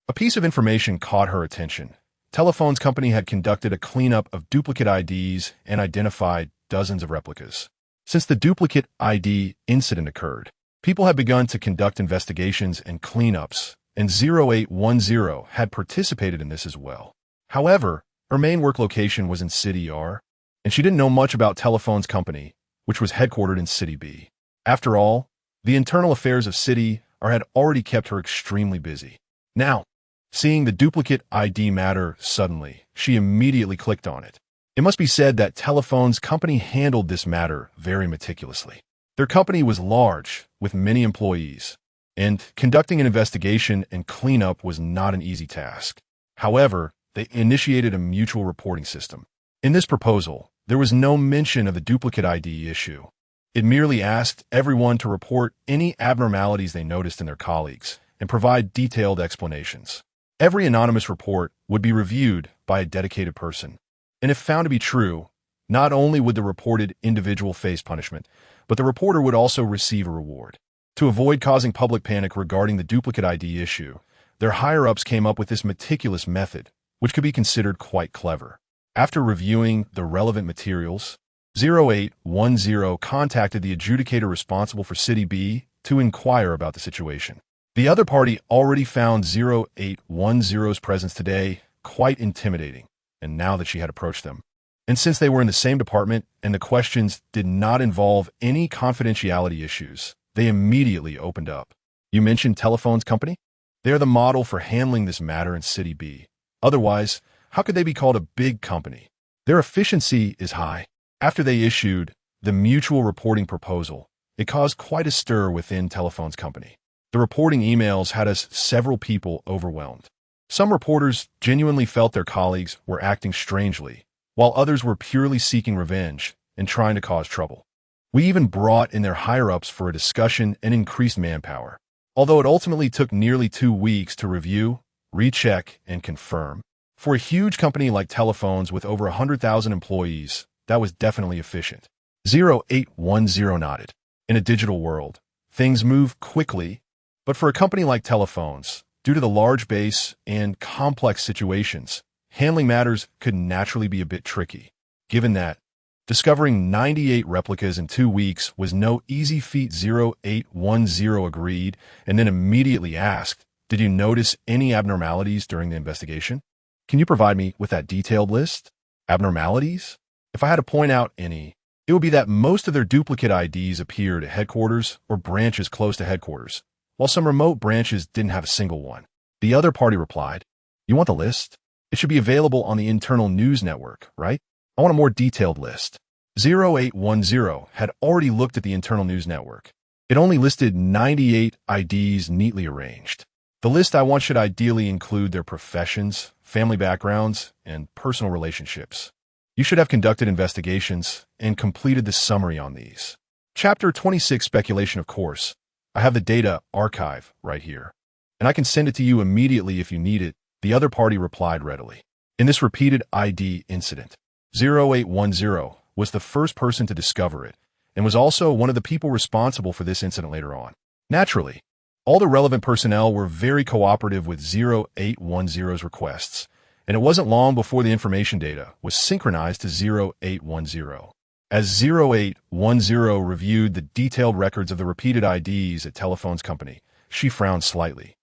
a piece of information caught her attention. Telephone's company had conducted a cleanup of duplicate IDs and identified dozens of replicas. Since the duplicate ID incident occurred, people had begun to conduct investigations and cleanups, and 0810 had participated in this as well. However, her main work location was in City R, and she didn't know much about Telephone's company, which was headquartered in City B. After all, the internal affairs of City R had already kept her extremely busy. Now, seeing the duplicate ID matter suddenly, she immediately clicked on it. It must be said that Telephone's company handled this matter very meticulously. Their company was large, with many employees, and conducting an investigation and cleanup was not an easy task. However, they initiated a mutual reporting system. In this proposal, there was no mention of the duplicate ID issue. It merely asked everyone to report any abnormalities they noticed in their colleagues and provide detailed explanations. Every anonymous report would be reviewed by a dedicated person, and if found to be true, not only would the reported individual face punishment, but the reporter would also receive a reward. To avoid causing public panic regarding the duplicate ID issue, their higher-ups came up with this meticulous method, which could be considered quite clever. After reviewing the relevant materials, 0810 contacted the adjudicator responsible for City B to inquire about the situation. The other party already found 0810's presence today quite intimidating, and now that she had approached them. And since they were in the same department and the questions did not involve any confidentiality issues, they immediately opened up. You mentioned Telephone's company? They are the model for handling this matter in City B. Otherwise, how could they be called a big company? Their efficiency is high. After they issued the mutual reporting proposal, it caused quite a stir within Telephone's company. The reporting emails had us several people overwhelmed. Some reporters genuinely felt their colleagues were acting strangely, while others were purely seeking revenge and trying to cause trouble. We even brought in their higher-ups for a discussion and increased manpower. Although it ultimately took nearly 2 weeks to review, recheck, and confirm, for a huge company like Telephone's with over 100,000 employees, that was definitely efficient. 0810 nodded. In a digital world, things move quickly, but for a company like Telephone's, due to the large base and complex situations, handling matters could naturally be a bit tricky. Given that, discovering 98 replicas in 2 weeks was no easy feat. 0810 agreed and then immediately asked, "Did you notice any abnormalities during the investigation? Can you provide me with that detailed list?" Abnormalities? If I had to point out any, it would be that most of their duplicate IDs appeared at headquarters or branches close to headquarters, while some remote branches didn't have a single one. The other party replied, "You want the list? It should be available on the internal news network, right? I want a more detailed list." 0810 had already looked at the internal news network. It only listed 98 IDs neatly arranged. The list I want should ideally include their professions, family backgrounds, and personal relationships. You should have conducted investigations and completed the summary on these. Chapter 26, Speculation. Of course, I have the data archive right here, and I can send it to you immediately if you need it, the other party replied readily. In this repeated ID incident, 0810 was the first person to discover it, and was also one of the people responsible for this incident later on. Naturally, all the relevant personnel were very cooperative with 0810's requests, and it wasn't long before the information data was synchronized to 0810. As 0810 reviewed the detailed records of the repeated IDs at Telephone's company, she frowned slightly.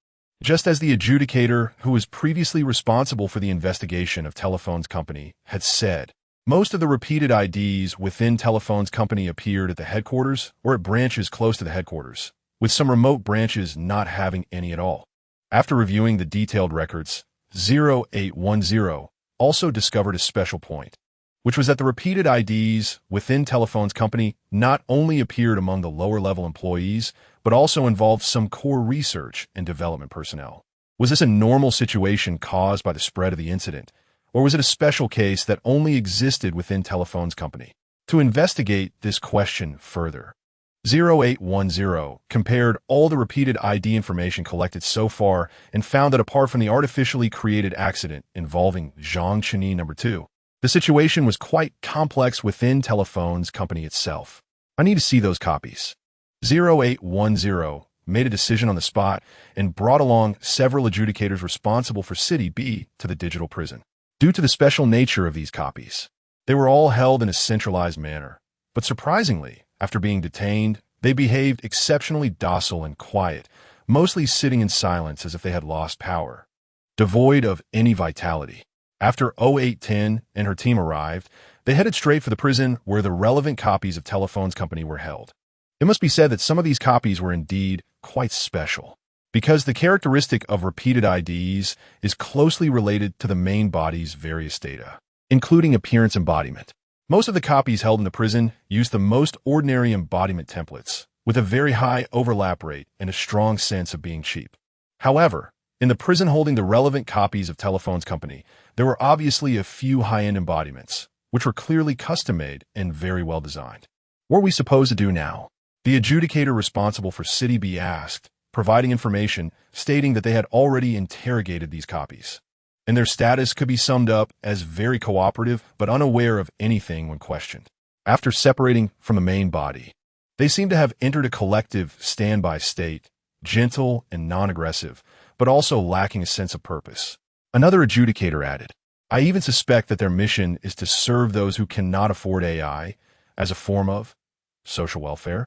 Just as the adjudicator, who was previously responsible for the investigation of Telephone's company, had said, most of the repeated IDs within Telephone's company appeared at the headquarters or at branches close to the headquarters, with some remote branches not having any at all. After reviewing the detailed records, 0810 also discovered a special point, which was that the repeated IDs within Telephone's company not only appeared among the lower-level employees, but also involved some core research and development personnel. Was this a normal situation caused by the spread of the incident, or was it a special case that only existed within Telephone's company? To investigate this question further, 0810 compared all the repeated ID information collected so far and found that apart from the artificially created accident involving Zhang Chini No. 2, the situation was quite complex within Telephone's company itself. I need to see those copies. 0810 made a decision on the spot and brought along several adjudicators responsible for City B to the digital prison. Due to the special nature of these copies, they were all held in a centralized manner, but surprisingly, after being detained, they behaved exceptionally docile and quiet, mostly sitting in silence as if they had lost power, devoid of any vitality. After 0810 and her team arrived, they headed straight for the prison where the relevant copies of Telephone's company were held. It must be said that some of these copies were indeed quite special, because the characteristic of repeated IDs is closely related to the main body's various data, including appearance embodiment. Most of the copies held in the prison used the most ordinary embodiment templates, with a very high overlap rate and a strong sense of being cheap. However, in the prison holding the relevant copies of Telephone's company, there were obviously a few high-end embodiments, which were clearly custom-made and very well designed. What are we supposed to do now? The adjudicator responsible for City B asked, providing information stating that they had already interrogated these copies, and their status could be summed up as very cooperative but unaware of anything when questioned. After separating from the main body, they seem to have entered a collective standby state, gentle and non-aggressive, but also lacking a sense of purpose. Another adjudicator added, I even suspect that their mission is to serve those who cannot afford AI as a form of social welfare.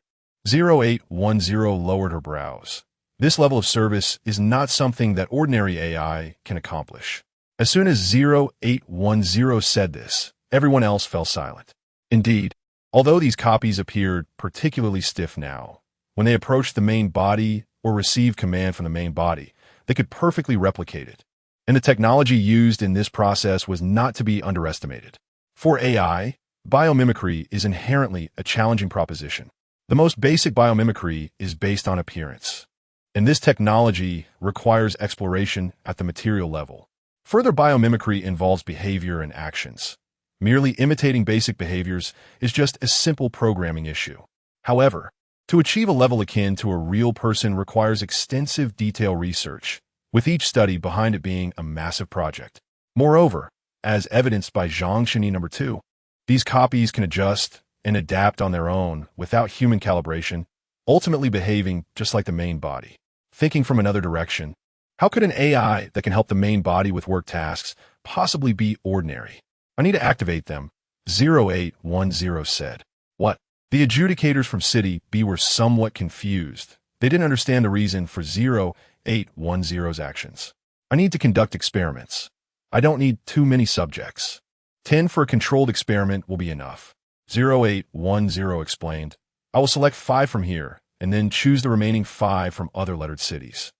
0810 lowered her brows. This level of service is not something that ordinary AI can accomplish. As soon as 0810 said this, everyone else fell silent. Indeed, although these copies appeared particularly stiff now, when they approached the main body or received command from the main body, they could perfectly replicate it. And the technology used in this process was not to be underestimated. For AI, biomimicry is inherently a challenging proposition. The most basic biomimicry is based on appearance, and this technology requires exploration at the material level. Further biomimicry involves behavior and actions. Merely imitating basic behaviors is just a simple programming issue. However, to achieve a level akin to a real person requires extensive detail research, with each study behind it being a massive project. Moreover, as evidenced by Zhang Chini No. 2, these copies can adjust and adapt on their own without human calibration, ultimately behaving just like the main body. Thinking from another direction, how could an AI that can help the main body with work tasks possibly be ordinary? I need to activate them, 0810 said. What? The adjudicators from City B were somewhat confused. They didn't understand the reason for 0810's actions. I need to conduct experiments. I don't need too many subjects. 10 for a controlled experiment will be enough. 0810 explained. I will select 5 from here, and then choose the remaining 5 from other lettered cities.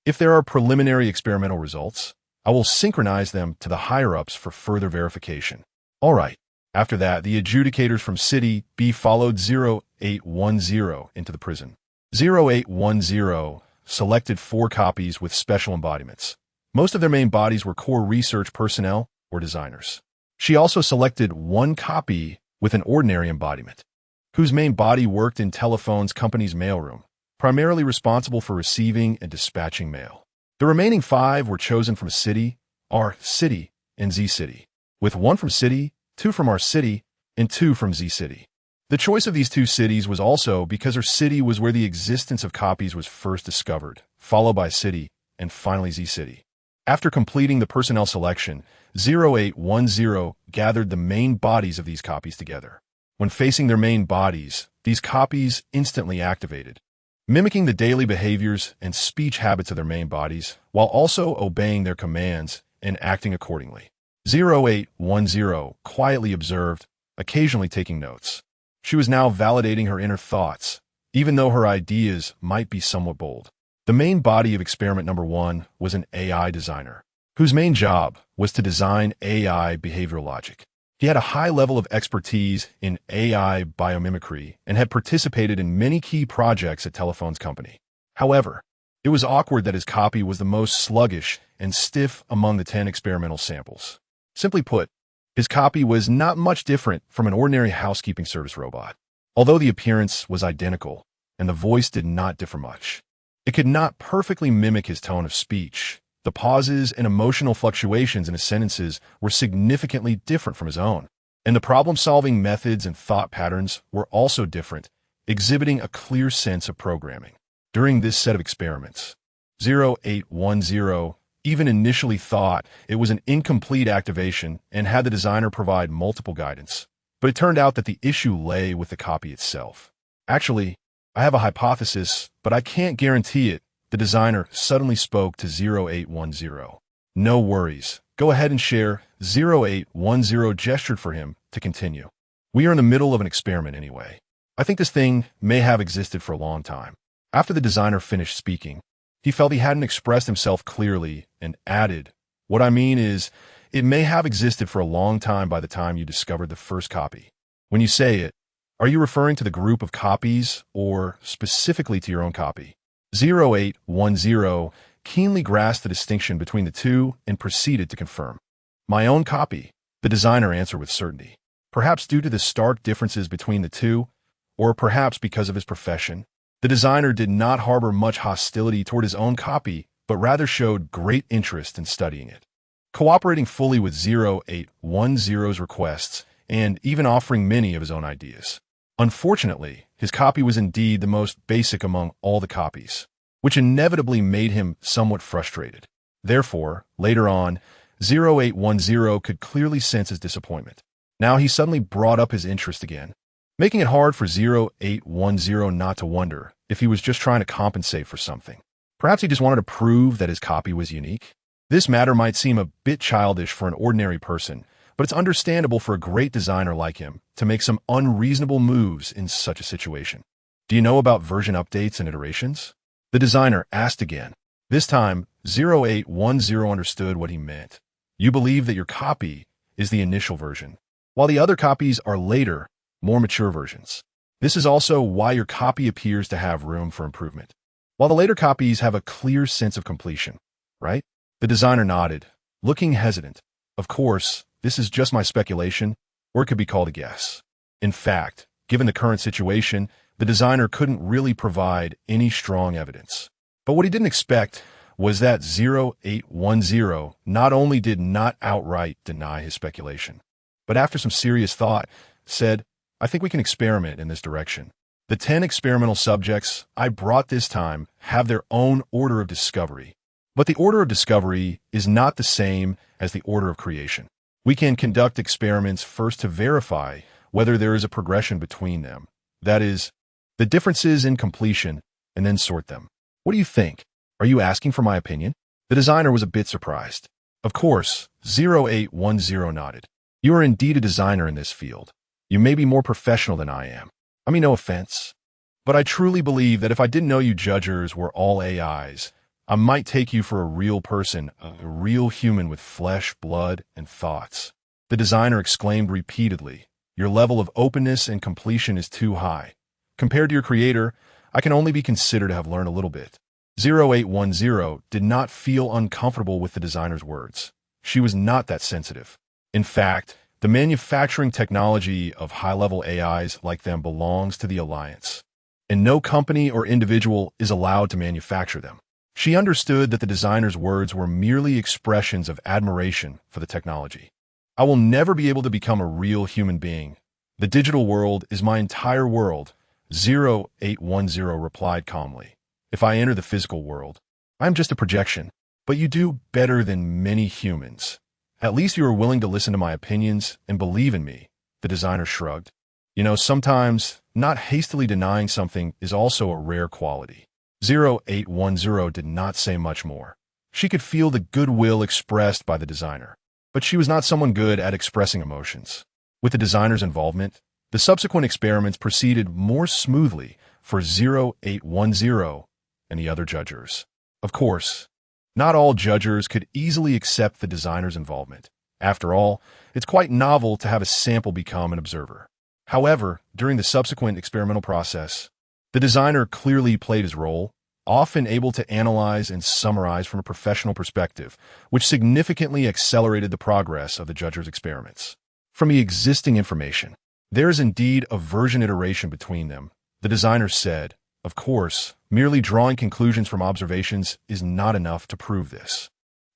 If there are preliminary experimental results, I will synchronize them to the higher-ups for further verification. All right. After that, the adjudicators from City B followed 0810 into the prison. 0810 selected 4 copies with special embodiments. Most of their main bodies were core research personnel or designers. She also selected 1 copy with an ordinary embodiment. whose main body worked in Telephone's company's mailroom, primarily responsible for receiving and dispatching mail. The remaining 5 were chosen from City, R City, and Z City, with 1 from City, 2 from R City, and 2 from Z City. The choice of these 2 cities was also because R City was where the existence of copies was first discovered, followed by City, and finally Z City. After completing the personnel selection, 0810 gathered the main bodies of these copies together. When facing their main bodies, these copies instantly activated, mimicking the daily behaviors and speech habits of their main bodies, while also obeying their commands and acting accordingly. 0810 quietly observed, occasionally taking notes. She was now validating her inner thoughts, even though her ideas might be somewhat bold. The main body of experiment number 1 was an AI designer, whose main job was to design AI behavioral logic. He had a high level of expertise in AI biomimicry and had participated in many key projects at Telephone's company. However, it was awkward that his copy was the most sluggish and stiff among the 10 experimental samples. Simply put, his copy was not much different from an ordinary housekeeping service robot. Although the appearance was identical and the voice did not differ much, it could not perfectly mimic his tone of speech. The pauses and emotional fluctuations in his sentences were significantly different from his own, and the problem-solving methods and thought patterns were also different, exhibiting a clear sense of programming. During this set of experiments, 0810 even initially thought it was an incomplete activation and had the designer provide multiple guidance, but it turned out that the issue lay with the copy itself. Actually, I have a hypothesis, but I can't guarantee it. The designer suddenly spoke to 0810. No worries. Go ahead and share. 0810 gestured for him to continue. We are in the middle of an experiment anyway. I think this thing may have existed for a long time. After the designer finished speaking, he felt he hadn't expressed himself clearly and added, "What I mean is, it may have existed for a long time by the time you discovered the first copy. When you say it, are you referring to the group of copies or specifically to your own copy?" 0810 keenly grasped the distinction between the two and proceeded to confirm. "My own copy," the designer answered with certainty. Perhaps due to the stark differences between the two, or perhaps because of his profession, the designer did not harbor much hostility toward his own copy, but rather showed great interest in studying it, cooperating fully with 0810's requests and even offering many of his own ideas. Unfortunately, his copy was indeed the most basic among all the copies, which inevitably made him somewhat frustrated. Therefore, later on, 0810 could clearly sense his disappointment. Now he suddenly brought up his interest again, making it hard for 0810 not to wonder if he was just trying to compensate for something. Perhaps he just wanted to prove that his copy was unique. This matter might seem a bit childish for an ordinary person, but it's understandable for a great designer like him to make some unreasonable moves in such a situation. "Do you know about version updates and iterations?" the designer asked again. This time, 0810 understood what he meant. "You believe that your copy is the initial version, while the other copies are later, more mature versions. This is also why your copy appears to have room for improvement, while the later copies have a clear sense of completion, right?" The designer nodded, looking hesitant. "Of course, this is just my speculation, or it could be called a guess." In fact, given the current situation, the designer couldn't really provide any strong evidence. But what he didn't expect was that 0810 not only did not outright deny his speculation, but after some serious thought, said, "I think we can experiment in this direction. The 10 experimental subjects I brought this time have their own order of discovery, but the order of discovery is not the same as the order of creation. We can conduct experiments first to verify whether there is a progression between them, that is, the differences in completion, and then sort them. What do you think? Are you asking for my opinion?" The designer was a bit surprised. "Of course," 0810 nodded. "You are indeed a designer in this field. You may be more professional than I am. I mean, no offense. But I truly believe that if I didn't know you judgers were all AIs, I might take you for a real person, a real human with flesh, blood, and thoughts." The designer exclaimed repeatedly, "Your level of openness and completion is too high. Compared to your creator, I can only be considered to have learned a little bit." 0810 did not feel uncomfortable with the designer's words. She was not that sensitive. In fact, The manufacturing technology of high-level AIs like them belongs to the Alliance, and no company or individual is allowed to manufacture them. She understood that the designer's words were merely expressions of admiration for the technology. I will never be able to become a real human being. The digital world is my entire world, 0810 replied calmly. If I enter the physical world, I am just a projection. But you do better than many humans. At least you are willing to listen to my opinions and believe in me, the designer shrugged. You know, sometimes not hastily denying something is also a rare quality. 0810 did not say much more. She could feel the goodwill expressed by the designer, but she was not someone good at expressing emotions. With the designer's involvement, the subsequent experiments proceeded more smoothly for 0810 and the other judgers. Of course, not all judgers could easily accept the designer's involvement. After all, it's quite novel to have a sample become an observer. However, during the subsequent experimental process, the designer clearly played his role, often able to analyze and summarize from a professional perspective, which significantly accelerated the progress of the judges' experiments. From the existing information, there is indeed a version iteration between them, the designer said. Of course, merely drawing conclusions from observations is not enough to prove this.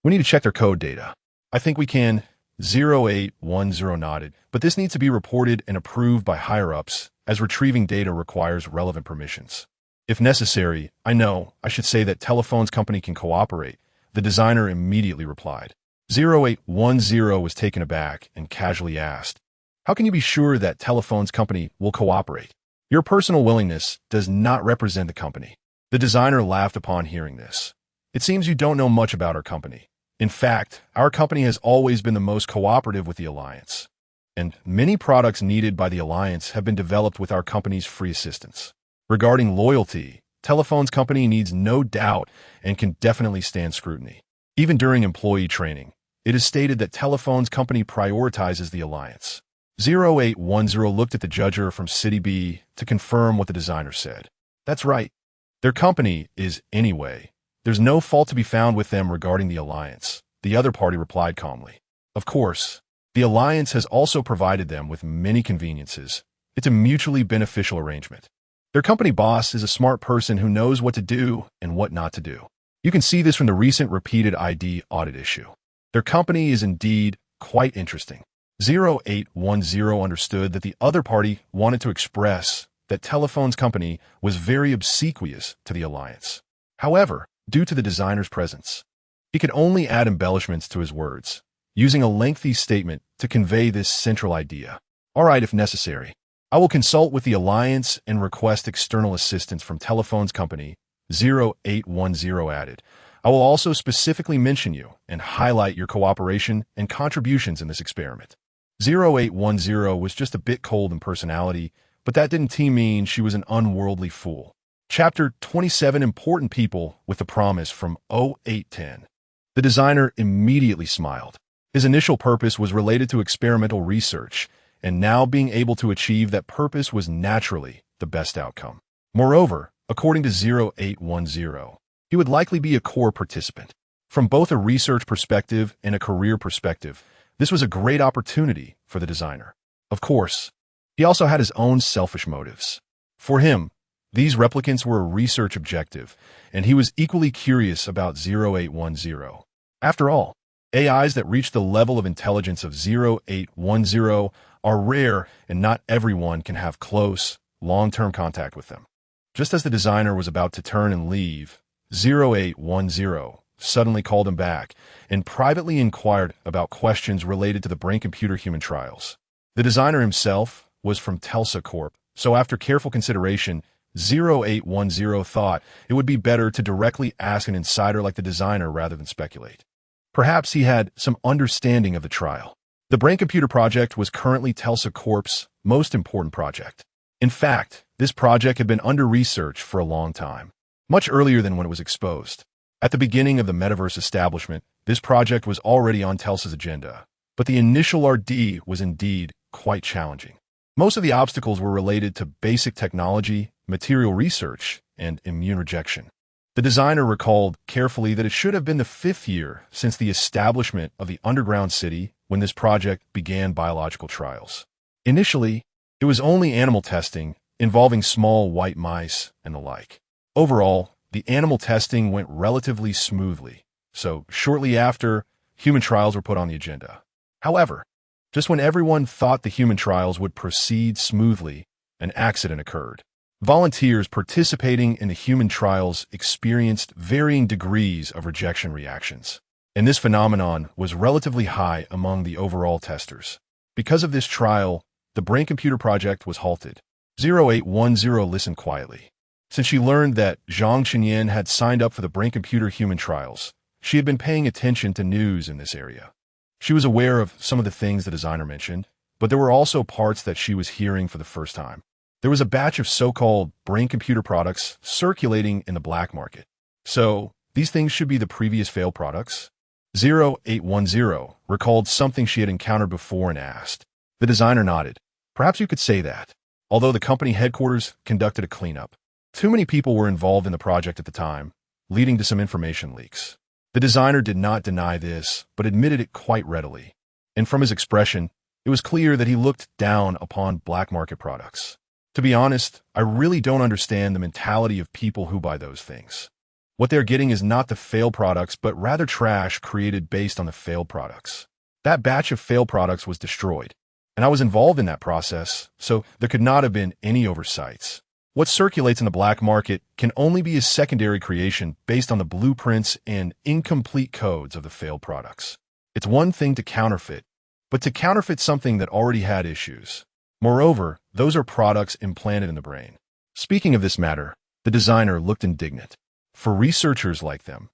We need to check their code data. I think we can. 0810 nodded, but this needs to be reported and approved by higher-ups, as retrieving data requires relevant permissions. If necessary, I should say that Telephone's company can cooperate, the designer immediately replied. 0810 was taken aback and casually asked, how can you be sure that Telephone's company will cooperate? Your personal willingness does not represent the company. The designer laughed upon hearing this. It seems you don't know much about our company. In fact, our company has always been the most cooperative with the Alliance, and many products needed by the Alliance have been developed with our company's free assistance. Regarding loyalty, Telephone's company needs no doubt and can definitely stand scrutiny. Even during employee training, it is stated that Telephone's company prioritizes the Alliance. 0810 looked at the judger from City B to confirm what the designer said. That's right. Their company is anyway. There's no fault to be found with them regarding the Alliance, the other party replied calmly. Of course, the Alliance has also provided them with many conveniences. It's a mutually beneficial arrangement. Their company boss is a smart person who knows what to do and what not to do. You can see this from the recent repeated ID audit issue. Their company is indeed quite interesting. 0810 understood that the other party wanted to express that Telephone's company was very obsequious to the Alliance. However, due to the designer's presence, he could only add embellishments to his words, using a lengthy statement to convey this central idea. All right, if necessary, I will consult with the Alliance and request external assistance from Telephone's company, 0810 added. I will also specifically mention you and highlight your cooperation and contributions in this experiment. 0810 was just a bit cold in personality, but that didn't mean she was an unworldly fool. Chapter 27 Important People with the Promise from 0810. The designer immediately smiled. His initial purpose was related to experimental research, and now being able to achieve that purpose was naturally the best outcome. Moreover, according to 0810, he would likely be a core participant. From both a research perspective and a career perspective, this was a great opportunity for the designer. Of course, he also had his own selfish motives. For him, these replicants were a research objective, and he was equally curious about 0810. After all, AIs that reach the level of intelligence of 0810 are rare, and not everyone can have close, long-term contact with them. Just as the designer was about to turn and leave, 0810 suddenly called him back and privately inquired about questions related to the brain-computer human trials. The designer himself was from Telsa Corp, so after careful consideration, 0810 thought it would be better to directly ask an insider like the designer rather than speculate. Perhaps he had some understanding of the trial. The brain-computer project was currently Telsa Corp's most important project. In fact, this project had been under research for a long time, much earlier than when it was exposed. At the beginning of the metaverse establishment, this project was already on Telsa's agenda, but the initial RD was indeed quite challenging. Most of the obstacles were related to basic technology, material research, and immune rejection. The designer recalled carefully that it should have been the 5th year since the establishment of the underground city when this project began biological trials. Initially, it was only animal testing involving small white mice and the like. Overall, the animal testing went relatively smoothly, so shortly after, human trials were put on the agenda. However, just when everyone thought the human trials would proceed smoothly, an accident occurred. Volunteers participating in the human trials experienced varying degrees of rejection reactions, and this phenomenon was relatively high among the overall testers. Because of this trial, the brain-computer project was halted. 0810 listened quietly. Since she learned that Zhang Chenyan had signed up for the brain-computer human trials, she had been paying attention to news in this area. She was aware of some of the things the designer mentioned, but there were also parts that she was hearing for the first time. There was a batch of so-called brain-computer products circulating in the black market. So, these things should be the previous failed products? 0810 recalled something she had encountered before and asked. The designer nodded. Perhaps you could say that. Although the company headquarters conducted a cleanup, too many people were involved in the project at the time, leading to some information leaks. The designer did not deny this, but admitted it quite readily. And from his expression, it was clear that he looked down upon black market products. To be honest, I really don't understand the mentality of people who buy those things. What they're getting is not the failed products, but rather trash created based on the failed products. That batch of failed products was destroyed, and I was involved in that process, so there could not have been any oversights. What circulates in the black market can only be a secondary creation based on the blueprints and incomplete codes of the failed products. It's one thing to counterfeit, but to counterfeit something that already had issues. Moreover, those are products implanted in the brain. Speaking of this matter, the designer looked indignant. For researchers like them,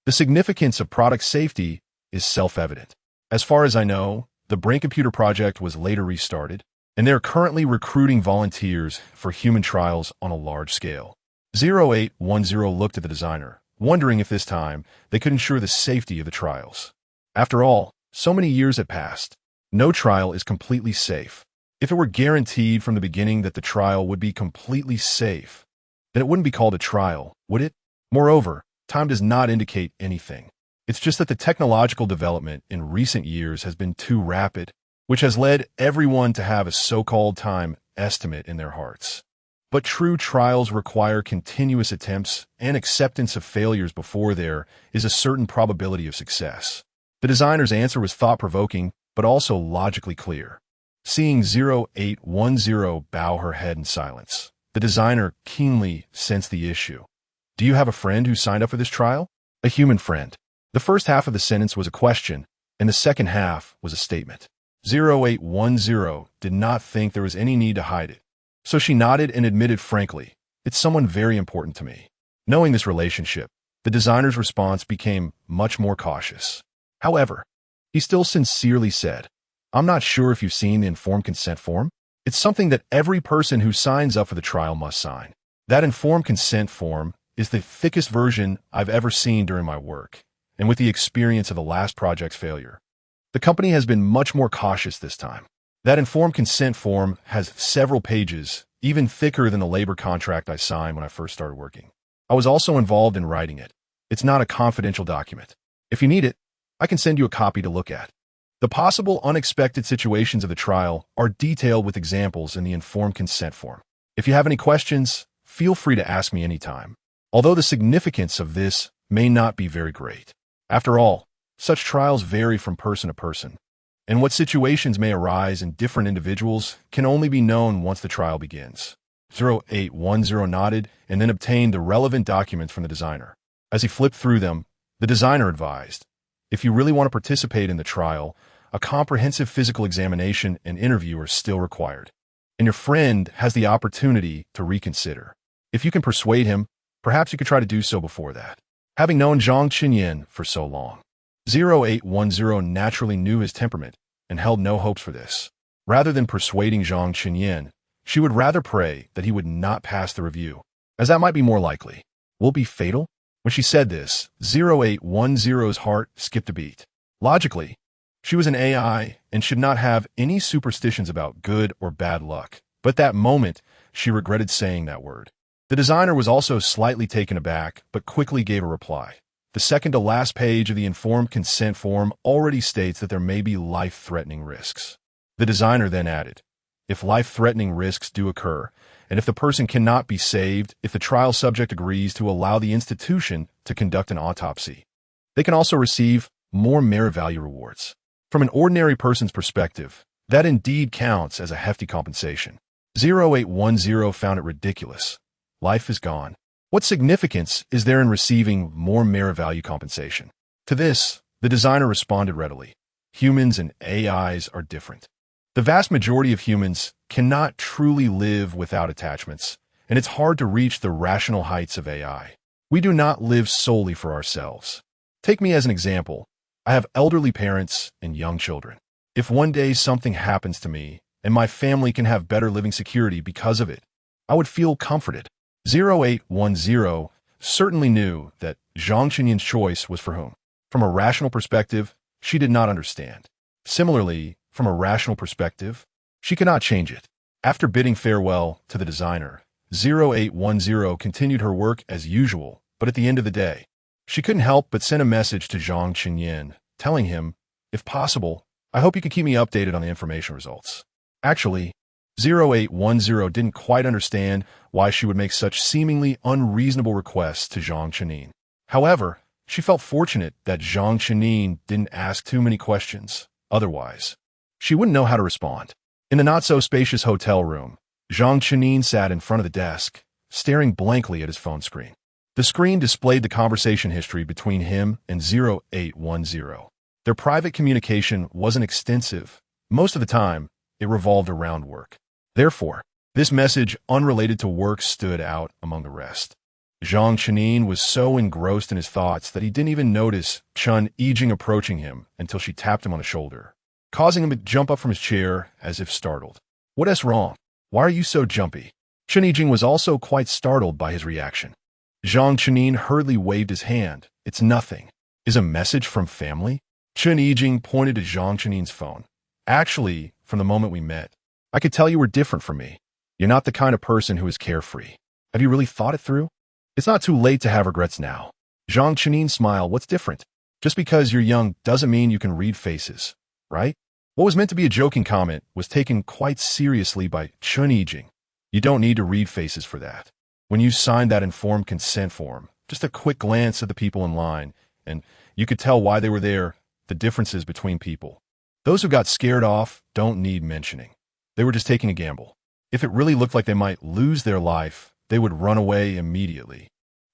the significance of product safety is self-evident. As far as I know, the brain-computer project was later restarted, and they're currently recruiting volunteers for human trials on a large scale. 0810 looked at the designer, wondering if this time they could ensure the safety of the trials. After all, so many years had passed. No trial is completely safe. If it were guaranteed from the beginning that the trial would be completely safe, then it wouldn't be called a trial, would it? Moreover, time does not indicate anything. It's just that the technological development in recent years has been too rapid, which has led everyone to have a so-called time estimate in their hearts. But true trials require continuous attempts and acceptance of failures before there is a certain probability of success. The designer's answer was thought-provoking, but also logically clear. Seeing 0810 bow her head in silence, the designer keenly sensed the issue. Do you have a friend who signed up for this trial? A human friend. The first half of the sentence was a question, and the second half was a statement. 0810 did not think there was any need to hide it. So she nodded and admitted frankly, it's someone very important to me. Knowing this relationship, the designer's response became much more cautious. However, he still sincerely said, I'm not sure if you've seen the informed consent form. It's something that every person who signs up for the trial must sign. That informed consent form is the thickest version I've ever seen during my work, and with the experience of the last project's failure. The company has been much more cautious this time. That informed consent form has several pages, even thicker than the labor contract I signed when I first started working. I was also involved in writing it. It's not a confidential document. If you need it, I can send you a copy to look at. The possible unexpected situations of the trial are detailed with examples in the informed consent form. If you have any questions, feel free to ask me anytime. Although the significance of this may not be very great. After all, such trials vary from person to person, and what situations may arise in different individuals can only be known once the trial begins. 0810 nodded and then obtained the relevant documents from the designer. As he flipped through them, the designer advised, if you really want to participate in the trial, a comprehensive physical examination and interview are still required, and your friend has the opportunity to reconsider. If you can persuade him, perhaps you could try to do so before that. Having known Zhang Chenyan for so long, 0810 naturally knew his temperament and held no hopes for this. Rather than persuading Zhang Chenyan, she would rather pray that he would not pass the review, as that might be more likely. Will it be fatal? When she said this, 0810's heart skipped a beat. Logically, she was an AI and should not have any superstitions about good or bad luck, but that moment, she regretted saying that word. The designer was also slightly taken aback, but quickly gave a reply. The second to last page of the informed consent form already states that there may be life-threatening risks. The designer then added, if life-threatening risks do occur, and if the person cannot be saved, if the trial subject agrees to allow the institution to conduct an autopsy, they can also receive more merit value rewards. From an ordinary person's perspective, that indeed counts as a hefty compensation. 0810 found it ridiculous. Life is gone. What significance is there in receiving more merit value compensation? To this, the designer responded readily. Humans and AIs are different. The vast majority of humans cannot truly live without attachments, and it's hard to reach the rational heights of AI. We do not live solely for ourselves. Take me as an example. I have elderly parents and young children. If one day something happens to me, and my family can have better living security because of it, I would feel comforted. 0810 certainly knew that Zhang Qinyin's choice was for whom. From a rational perspective, she did not understand. Similarly, from a rational perspective, she could not change it. After bidding farewell to the designer, 0810 continued her work as usual, but at the end of the day, she couldn't help but send a message to Zhang Qinyin, telling him, if possible, I hope you can keep me updated on the information results. Actually, 0810 didn't quite understand why she would make such seemingly unreasonable requests to Zhang Qinying. However, she felt fortunate that Zhang Qinying didn't ask too many questions. Otherwise, she wouldn't know how to respond. In the not-so-spacious hotel room, Zhang Qinying sat in front of the desk, staring blankly at his phone screen. The screen displayed the conversation history between him and 0810. Their private communication wasn't extensive. Most of the time, it revolved around work. Therefore, this message unrelated to work stood out among the rest. Zhang Qinying was so engrossed in his thoughts that he didn't even notice Chen Yijing approaching him until she tapped him on the shoulder, causing him to jump up from his chair as if startled. What's wrong? Why are you so jumpy? Chen Yijing was also quite startled by his reaction. Zhang Qinying hurriedly waved his hand. It's nothing. Is a message from family? Chen Yijing pointed to Zhang Qinying's phone. Actually, from the moment we met, I could tell you were different from me. You're not the kind of person who is carefree. Have you really thought it through? It's not too late to have regrets now. Zhang Qinying smiled. What's different? Just because you're young doesn't mean you can read faces, right? What was meant to be a joking comment was taken quite seriously by Chen Yijing. You don't need to read faces for that. When you signed that informed consent form, just a quick glance at the people in line, and you could tell why they were there, the differences between people. Those who got scared off don't need mentioning. They were just taking a gamble. If it really looked like they might lose their life, they would run away immediately.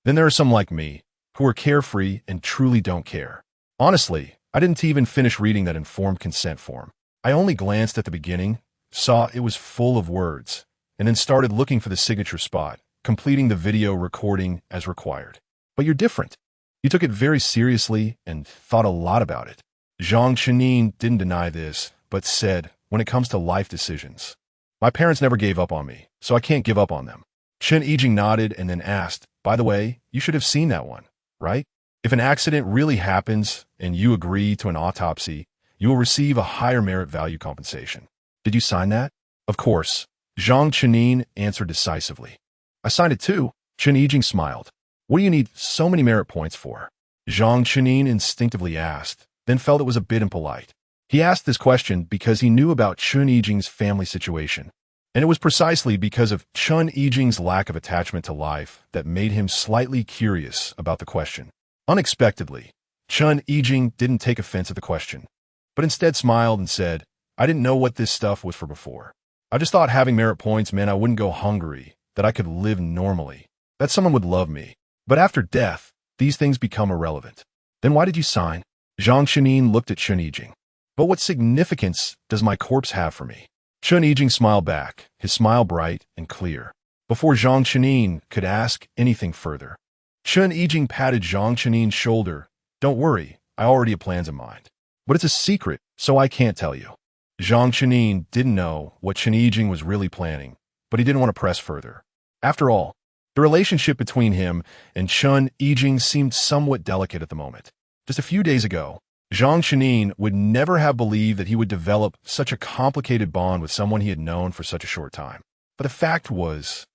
Then there are some like me, who are carefree and truly don't care. Honestly, I didn't even finish reading that informed consent form. I only glanced at the beginning, saw it was full of words, and then started looking for the signature spot, completing the video recording as required. But you're different. You took it very seriously and thought a lot about it. Zhang Qinying didn't deny this, but said, when it comes to life decisions, my parents never gave up on me, so I can't give up on them. Chen Yijing nodded and then asked, by the way, you should have seen that one, right? If an accident really happens and you agree to an autopsy, you will receive a higher merit value compensation. Did you sign that? Of course. Zhang Qinying answered decisively. I signed it too. Chen Yijing smiled. What do you need so many merit points for? Zhang Qinying instinctively asked, then felt it was a bit impolite. He asked this question because he knew about Chen Yijing's family situation. And it was precisely because of Chen Yijing's lack of attachment to life that made him slightly curious about the question. Unexpectedly, Chen Yijing didn't take offense at the question, but instead smiled and said, I didn't know what this stuff was for before. I just thought having merit points meant I wouldn't go hungry, that I could live normally, that someone would love me. But after death, these things become irrelevant. Then why did you sign? Zhang Qinying looked at Chen Yijing. But what significance does my corpse have for me? Chen Yijing smiled back, his smile bright and clear. Before Zhang Qinying could ask anything further, Chen Yijing patted Zhang Qinying's shoulder. Don't worry, I already have plans in mind. But it's a secret, so I can't tell you. Zhang Qinying didn't know what Chen Yijing was really planning, but he didn't want to press further. After all, the relationship between him and Chen Yijing seemed somewhat delicate at the moment. Just a few days ago, Zhang Qinying would never have believed that he would develop such a complicated bond with someone he had known for such a short time. But the fact was,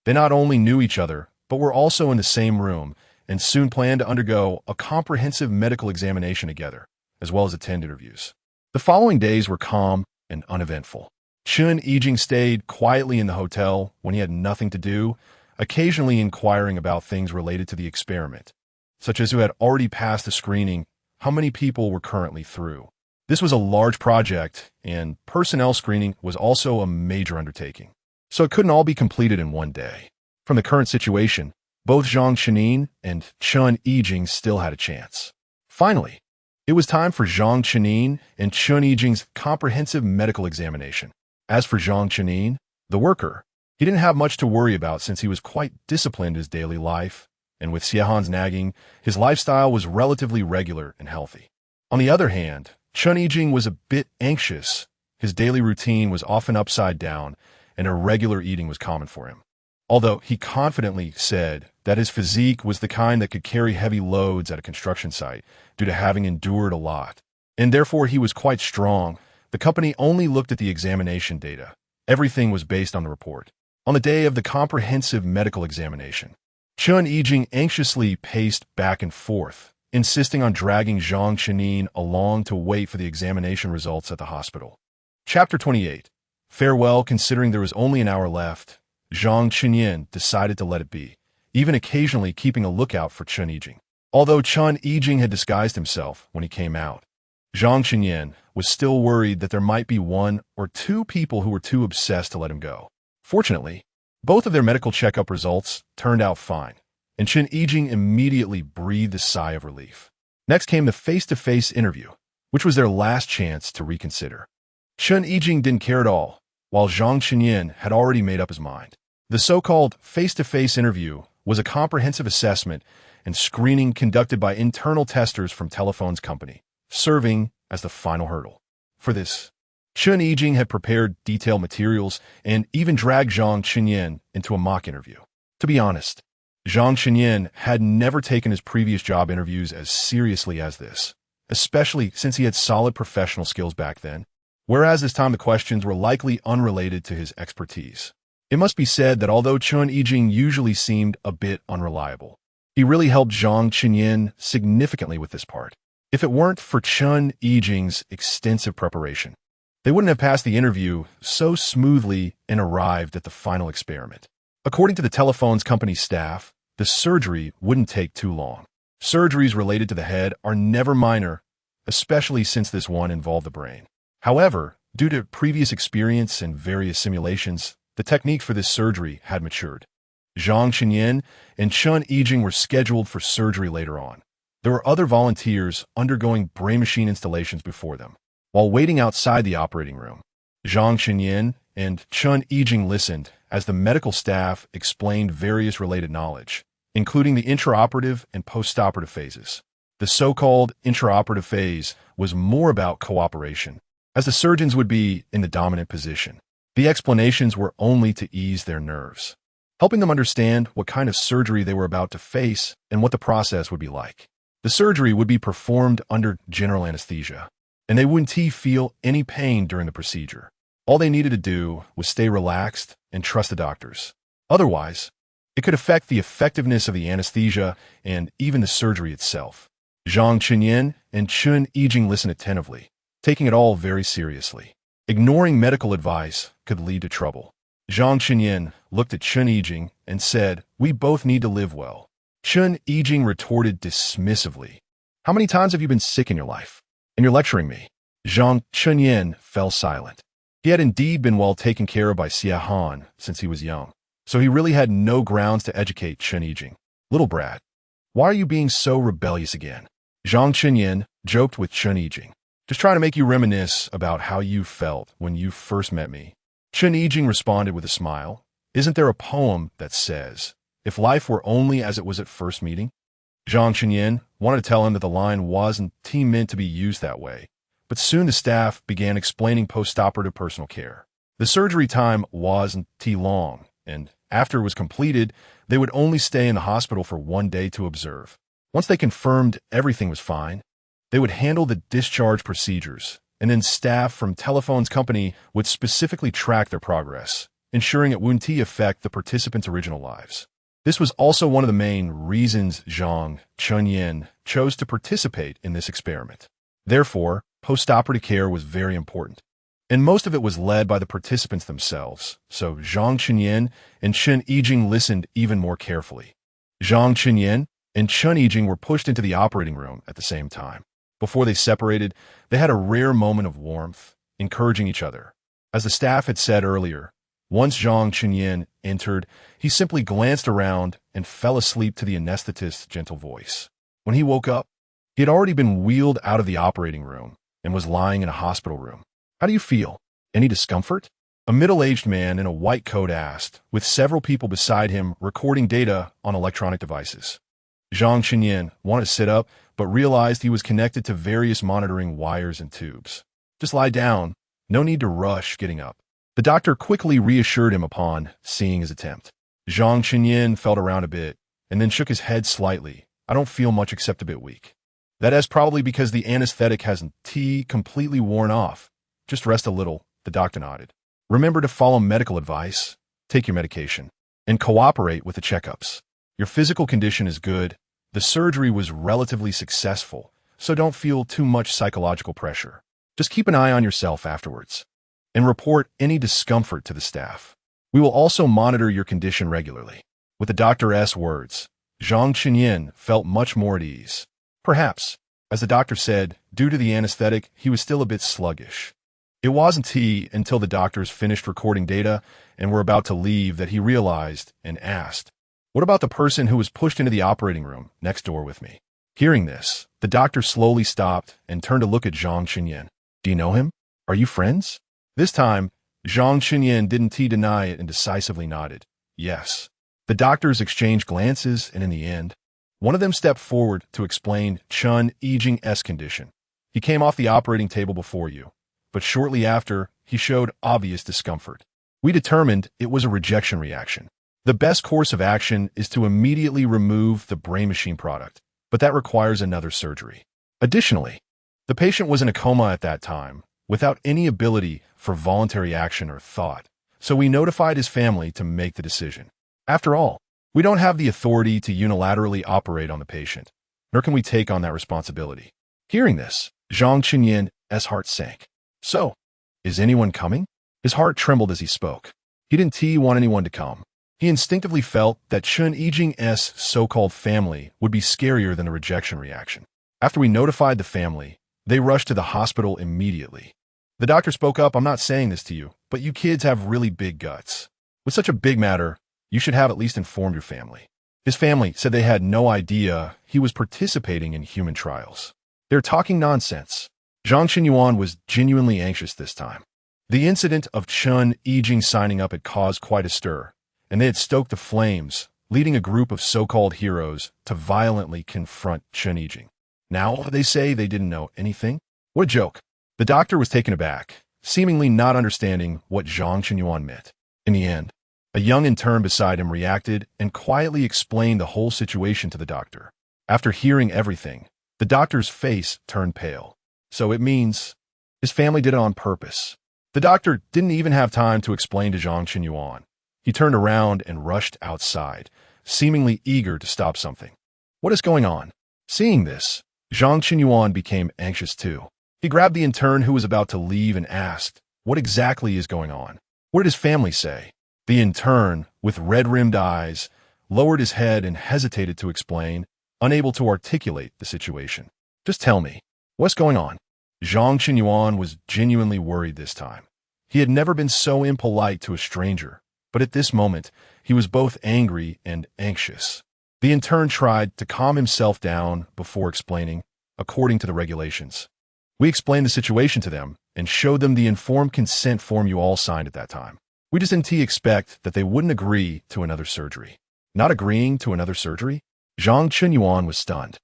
they not only knew each other, but were also in the same room, and soon planned to undergo a comprehensive medical examination together, as well as attend interviews. The following days were calm and uneventful. Chun Yijing stayed quietly in the hotel when he had nothing to do, occasionally inquiring about things related to the experiment, such as who had already passed the screening, how many people were currently through. This was a large project, and personnel screening was also a major undertaking, so it couldn't all be completed in one day. From the current situation, both Zhang Chenin and Chun Yijing still had a chance. Finally, it was time for Zhang Chenin and Chun Yijing's comprehensive medical examination. As for Zhang Chenin, the worker, he didn't have much to worry about since he was quite disciplined in his daily life, and with Xiehan's nagging, his lifestyle was relatively regular and healthy. On the other hand, Chun Yijing was a bit anxious. His daily routine was often upside down, and irregular eating was common for him. Although he confidently said that his physique was the kind that could carry heavy loads at a construction site due to having endured a lot, and therefore he was quite strong, the company only looked at the examination data. Everything was based on the report. On the day of the comprehensive medical examination, Chun Yijing anxiously paced back and forth, insisting on dragging Zhang Chenin along to wait for the examination results at the hospital. Chapter 28. Farewell. Considering there was only an hour left, Zhang Chenin decided to let it be, even occasionally keeping a lookout for Chun Yijing. Although Chun Yijing had disguised himself when he came out, Zhang Chenin was still worried that there might be one or two people who were too obsessed to let him go. Fortunately, both of their medical checkup results turned out fine, and Chun Yijing immediately breathed a sigh of relief. Next came the face-to-face interview, which was their last chance to reconsider. Chun Yijing didn't care at all, while Zhang Chenin had already made up his mind. The so-called face-to-face interview was a comprehensive assessment and screening conducted by internal testers from Telephone's company, serving as the final hurdle. For this, Chun Yijing had prepared detailed materials and even dragged Zhang Chenin into a mock interview. To be honest, Zhang Chenin had never taken his previous job interviews as seriously as this, especially since he had solid professional skills back then, whereas this time the questions were likely unrelated to his expertise. It must be said that although Chun Yijing usually seemed a bit unreliable, he really helped Zhang Chenin significantly with this part. If it weren't for Chun Yijing's extensive preparation, they wouldn't have passed the interview so smoothly and arrived at the final experiment. According to the Telephone's company staff, the surgery wouldn't take too long. Surgeries related to the head are never minor, especially since this one involved the brain. However, due to previous experience and various simulations, the technique for this surgery had matured. Zhang Chenin and Chun Yijing were scheduled for surgery later on. There were other volunteers undergoing brain machine installations before them. While waiting outside the operating room, Zhang Chenin and Chun Yijing listened as the medical staff explained various related knowledge, including the intraoperative and postoperative phases. The so-called intraoperative phase was more about cooperation, as the surgeons would be in the dominant position. The explanations were only to ease their nerves, helping them understand what kind of surgery they were about to face and what the process would be like. The surgery would be performed under general anesthesia, and they wouldn't feel any pain during the procedure. All they needed to do was stay relaxed and trust the doctors. Otherwise, it could affect the effectiveness of the anesthesia and even the surgery itself. Zhang Chenin and Chun Yijing listened attentively, taking it all very seriously. Ignoring medical advice could lead to trouble. Zhang Chenin looked at Chun Yijing and said, "We both need to live well." Chun Yijing retorted dismissively, "How many times have you been sick in your life? And you're lecturing me?" Zhang Chenin fell silent. He had indeed been well taken care of by Xiehan since he was young, so he really had no grounds to educate Chun Yijing. "Little brat, why are you being so rebellious again?" Zhang Chenin joked with Chun Yijing. "Just trying to make you reminisce about how you felt when you first met me." Chun Yijing responded with a smile. "Isn't there a poem that says, 'If life were only as it was at first meeting'?" Zhang Chenin wanted to tell him that the line wasn't meant to be used that way, but soon the staff began explaining postoperative personal care. The surgery time wasn't long, and after it was completed, they would only stay in the hospital for one day to observe. Once they confirmed everything was fine, they would handle the discharge procedures, and then staff from Telephone's company would specifically track their progress, ensuring it wouldn't affect the participants' original lives. This was also one of the main reasons Zhang Chunyin chose to participate in this experiment. Therefore, post-operative care was very important, and most of it was led by the participants themselves, so Zhang Chunyin and Chen Yijing listened even more carefully. Zhang Chunyin and Chen Yijing were pushed into the operating room at the same time. Before they separated, they had a rare moment of warmth, encouraging each other. As the staff had said earlier, once Zhang Chunyin entered, he simply glanced around and fell asleep to the anesthetist's gentle voice. When he woke up, he had already been wheeled out of the operating room and was lying in a hospital room. "How do you feel? Any discomfort?" A middle-aged man in a white coat asked, with several people beside him recording data on electronic devices. Zhang Chunyin wanted to sit up, but realized he was connected to various monitoring wires and tubes. "Just lie down. No need to rush getting up." The doctor quickly reassured him upon seeing his attempt. Zhang Chunyin felt around a bit and then shook his head slightly. "I don't feel much except a bit weak." "That is probably because the anesthetic hasn't completely worn off. Just rest a little," the doctor nodded. "Remember to follow medical advice, take your medication, and cooperate with the checkups. Your physical condition is good. The surgery was relatively successful, so don't feel too much psychological pressure. Just keep an eye on yourself afterwards and report any discomfort to the staff. We will also monitor your condition regularly." With the doctor's words, Zhang Chunyin felt much more at ease. Perhaps, as the doctor said, due to the anesthetic, he was still a bit sluggish. It wasn't until the doctors finished recording data and were about to leave that he realized and asked, "What about the person who was pushed into the operating room next door with me?" Hearing this, the doctor slowly stopped and turned to look at Zhang Chunyin. "Do you know him? Are you friends?" This time, Zhang Chunyin didn't deny it and decisively nodded. "Yes." The doctors exchanged glances, and in the end, one of them stepped forward to explain Chen Yijing's condition. "He came off the operating table before you, but shortly after, he showed obvious discomfort. We determined it was a rejection reaction. The best course of action is to immediately remove the brain-machine product, but that requires another surgery. Additionally, the patient was in a coma at that time, without any ability for voluntary action or thought, so we notified his family to make the decision. After all, we don't have the authority to unilaterally operate on the patient, nor can we take on that responsibility." Hearing this, Zhang Chunyin's heart sank. "So, is anyone coming?" His heart trembled as he spoke. He didn't want anyone to come. He instinctively felt that Chen Yijing's so-called family would be scarier than the rejection reaction. After we notified the family, they rushed to the hospital immediately. The doctor spoke up, "I'm not saying this to you, but you kids have really big guts. With such a big matter, you should have at least informed your family." His family said they had no idea he was participating in human trials. "They're talking nonsense." Zhang Qinyuan was genuinely anxious this time. The incident of Chen Yijing signing up had caused quite a stir, and they had stoked the flames, leading a group of so-called heroes to violently confront Chen Yijing. Now they say they didn't know anything? What a joke. The doctor was taken aback, seemingly not understanding what Zhang Qinyuan meant. In the end, a young intern beside him reacted and quietly explained the whole situation to the doctor. After hearing everything, the doctor's face turned pale. So it means his family did it on purpose. The doctor didn't even have time to explain to Zhang Qinyuan. He turned around and rushed outside, seemingly eager to stop something. What is going on? Seeing this, Zhang Qinyuan became anxious too. He grabbed the intern who was about to leave and asked, "What exactly is going on? What did his family say?" The intern, with red-rimmed eyes, lowered his head and hesitated to explain, unable to articulate the situation. "Just tell me, what's going on?" Zhang Qinyuan was genuinely worried this time. He had never been so impolite to a stranger, but at this moment, he was both angry and anxious. The intern tried to calm himself down before explaining, according to the regulations. "We explained the situation to them and showed them the informed consent form you all signed at that time. We just didn't expect that they wouldn't agree to another surgery." Not agreeing to another surgery? Zhang Qinyuan was stunned.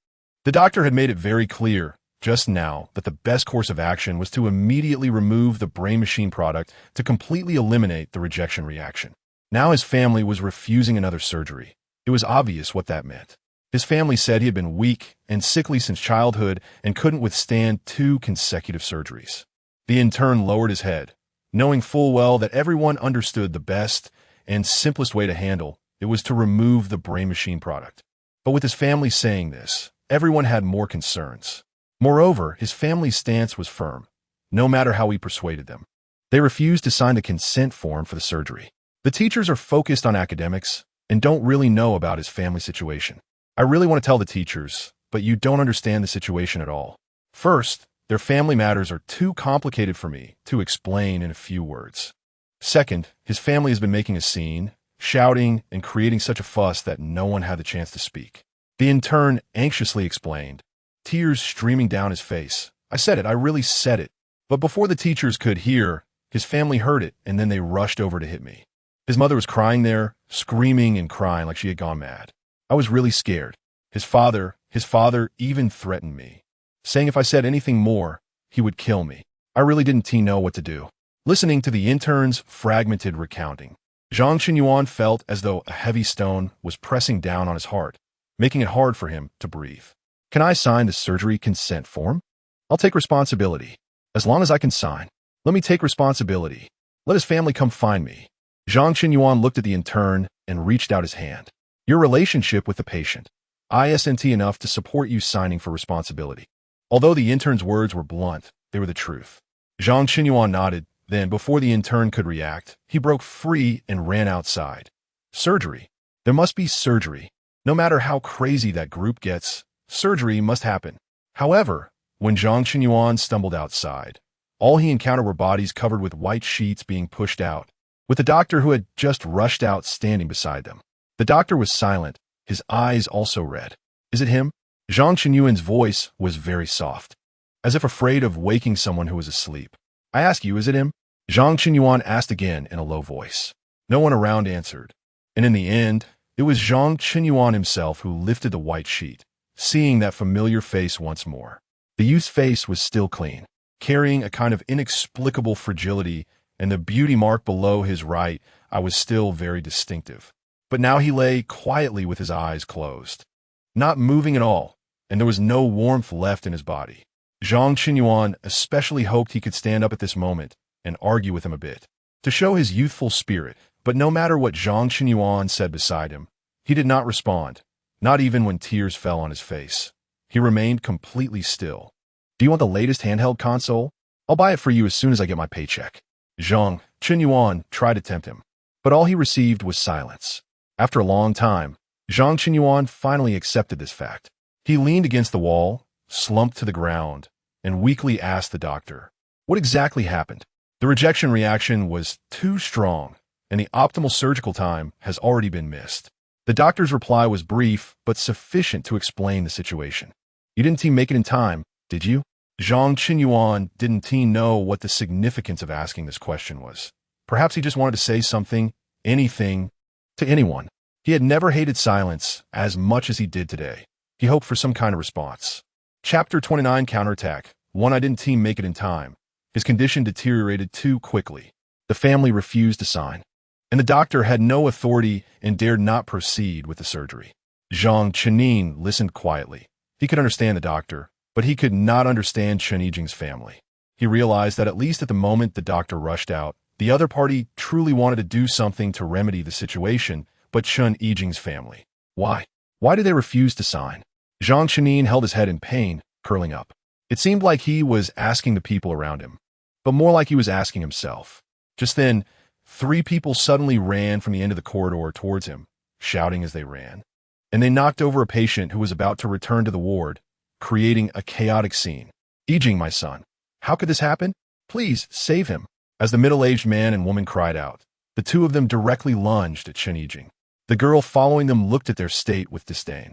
The doctor had made it very clear just now that the best course of action was to immediately remove the brain-machine product to completely eliminate the rejection reaction. Now his family was refusing another surgery. It was obvious what that meant. His family said he had been weak and sickly since childhood and couldn't withstand 2 consecutive surgeries. The intern lowered his head, knowing full well that everyone understood the best and simplest way to handle It was to remove the brain-machine product. But with his family saying this, everyone had more concerns. Moreover, his family's stance was firm, no matter how he persuaded them. They refused to sign the consent form for the surgery. The teachers are focused on academics and don't really know about his family situation. I really want to tell the teachers, but you don't understand the situation at all. First, their family matters are too complicated for me to explain in a few words. Second, his family has been making a scene, shouting and creating such a fuss that no one had the chance to speak. The intern anxiously explained, tears streaming down his face. I said it, I really said it. But before the teachers could hear, his family heard it, and then they rushed over to hit me. His mother was crying there, screaming and crying like she had gone mad. I was really scared. His father even threatened me, saying if I said anything more, he would kill me. I really didn't know what to do. Listening to the intern's fragmented recounting, Zhang Qinyuan felt as though a heavy stone was pressing down on his heart, making it hard for him to breathe. Can I sign the surgery consent form? I'll take responsibility. As long as I can sign. Let me take responsibility. Let his family come find me. Zhang Qinyuan looked at the intern and reached out his hand. Your relationship with the patient. Isn't enough to support you signing for responsibility. Although the intern's words were blunt, they were the truth. Zhang Qinyuan nodded. Then, before the intern could react, he broke free and ran outside. Surgery. There must be surgery. No matter how crazy that group gets, surgery must happen. However, when Zhang Qinyuan stumbled outside, all he encountered were bodies covered with white sheets being pushed out, with the doctor who had just rushed out standing beside them. The doctor was silent, his eyes also red. Is it him? Zhang Qinyuan's voice was very soft, as if afraid of waking someone who was asleep. I ask you, is it him? Zhang Qinyuan asked again in a low voice. No one around answered. And in the end, it was Zhang Qinyuan himself who lifted the white sheet, seeing that familiar face once more. The youth's face was still clean, carrying a kind of inexplicable fragility, and the beauty mark below his right eye was still very distinctive. But now he lay quietly with his eyes closed, not moving at all, and there was no warmth left in his body. Zhang Qinyuan especially hoped he could stand up at this moment and argue with him a bit, to show his youthful spirit, but no matter what Zhang Qinyuan said beside him, he did not respond, not even when tears fell on his face. He remained completely still. Do you want the latest handheld console? I'll buy it for you as soon as I get my paycheck. Zhang Qinyuan tried to tempt him, but all he received was silence. After a long time, Zhang Qinyuan finally accepted this fact. He leaned against the wall, slumped to the ground, and weakly asked the doctor, what exactly happened? The rejection reaction was too strong, and the optimal surgical time has already been missed. The doctor's reply was brief, but sufficient to explain the situation. You didn't make it in time, did you? Zhang Qinyuan didn't know what the significance of asking this question was. Perhaps he just wanted to say something, anything, to anyone. He had never hated silence as much as he did today. He hoped for some kind of response. Chapter 29 Counterattack. 1. I didn't make it in time. His condition deteriorated too quickly. The family refused to sign, and the doctor had no authority and dared not proceed with the surgery. Zhang Qinyuan listened quietly. He could understand the doctor, but he could not understand Chen Yijing's family. He realized that at least at the moment the doctor rushed out, the other party truly wanted to do something to remedy the situation, but Chen Yijing's family. Why? Why did they refuse to sign? Zhang Qinyuan held his head in pain, curling up. It seemed like he was asking the people around him, but more like he was asking himself. Just then, 3 people suddenly ran from the end of the corridor towards him, shouting as they ran. And they knocked over a patient who was about to return to the ward, creating a chaotic scene. Yijing, my son. How could this happen? Please, save him. As the middle-aged man and woman cried out, the two of them directly lunged at Chen Yijing. The girl following them looked at their state with disdain,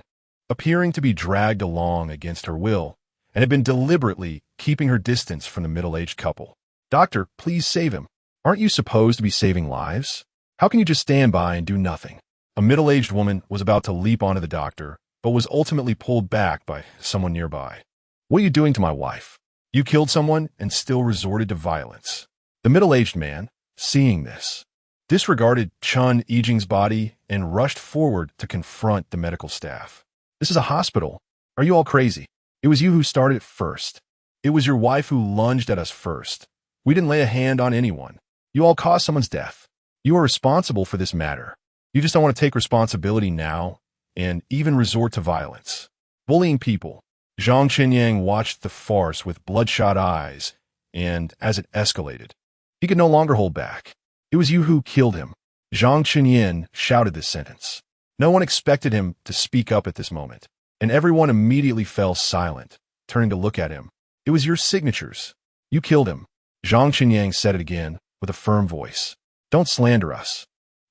appearing to be dragged along against her will, and had been deliberately keeping her distance from the middle-aged couple. Doctor, please save him. Aren't you supposed to be saving lives? How can you just stand by and do nothing? A middle-aged woman was about to leap onto the doctor, but was ultimately pulled back by someone nearby. What are you doing to my wife? You killed someone and still resorted to violence. The middle-aged man, seeing this, disregarded Chen Yijing's body and rushed forward to confront the medical staff. This is a hospital. Are you all crazy? It was you who started it first. It was your wife who lunged at us first. We didn't lay a hand on anyone. You all caused someone's death. You are responsible for this matter. You just don't want to take responsibility now and even resort to violence. Bullying people. Zhang Qinyang watched the farce with bloodshot eyes, and as it escalated, he could no longer hold back. It was you who killed him. Zhang Qinyang shouted this sentence. No one expected him to speak up at this moment, and everyone immediately fell silent, turning to look at him. It was your signatures. You killed him. Zhang Qinyang said it again with a firm voice. Don't slander us.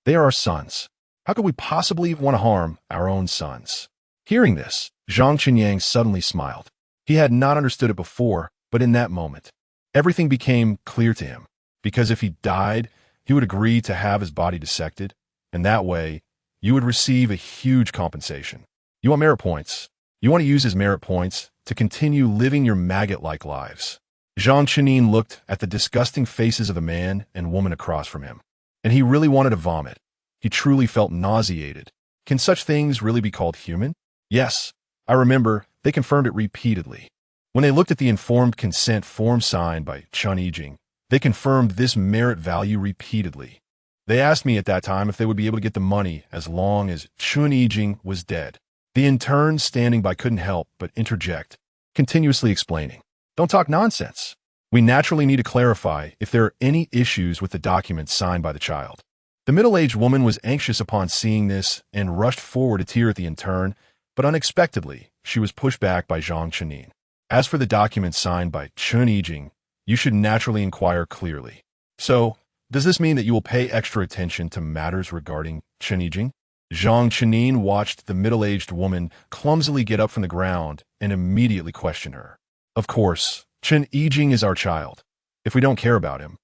They are our sons. How could we possibly want to harm our own sons? Hearing this, Zhang Qinyang suddenly smiled. He had not understood it before, but in that moment, everything became clear to him. Because if he died, he would agree to have his body dissected, and that way, you would receive a huge compensation. You want merit points. You want to use his merit points to continue living your maggot-like lives. Zhang Qinyang looked at the disgusting faces of the man and woman across from him, and he really wanted to vomit. He truly felt nauseated. Can such things really be called human? Yes, I remember they confirmed it repeatedly. When they looked at the informed consent form signed by Chun Yijing, they confirmed this merit value repeatedly. They asked me at that time if they would be able to get the money as long as Chun Yijing was dead. The intern standing by couldn't help but interject, continuously explaining, "Don't talk nonsense. We naturally need to clarify if there are any issues with the documents signed by the child." The middle-aged woman was anxious upon seeing this and rushed forward to tear at the intern, but unexpectedly, she was pushed back by Zhang Qinyang. As for the documents signed by Chun Yijing, you should naturally inquire clearly. So, does this mean that you will pay extra attention to matters regarding Chun Yijing? Zhang Qinyang watched the middle-aged woman clumsily get up from the ground and immediately question her. Of course, Chun Yijing is our child. If we don't care about him,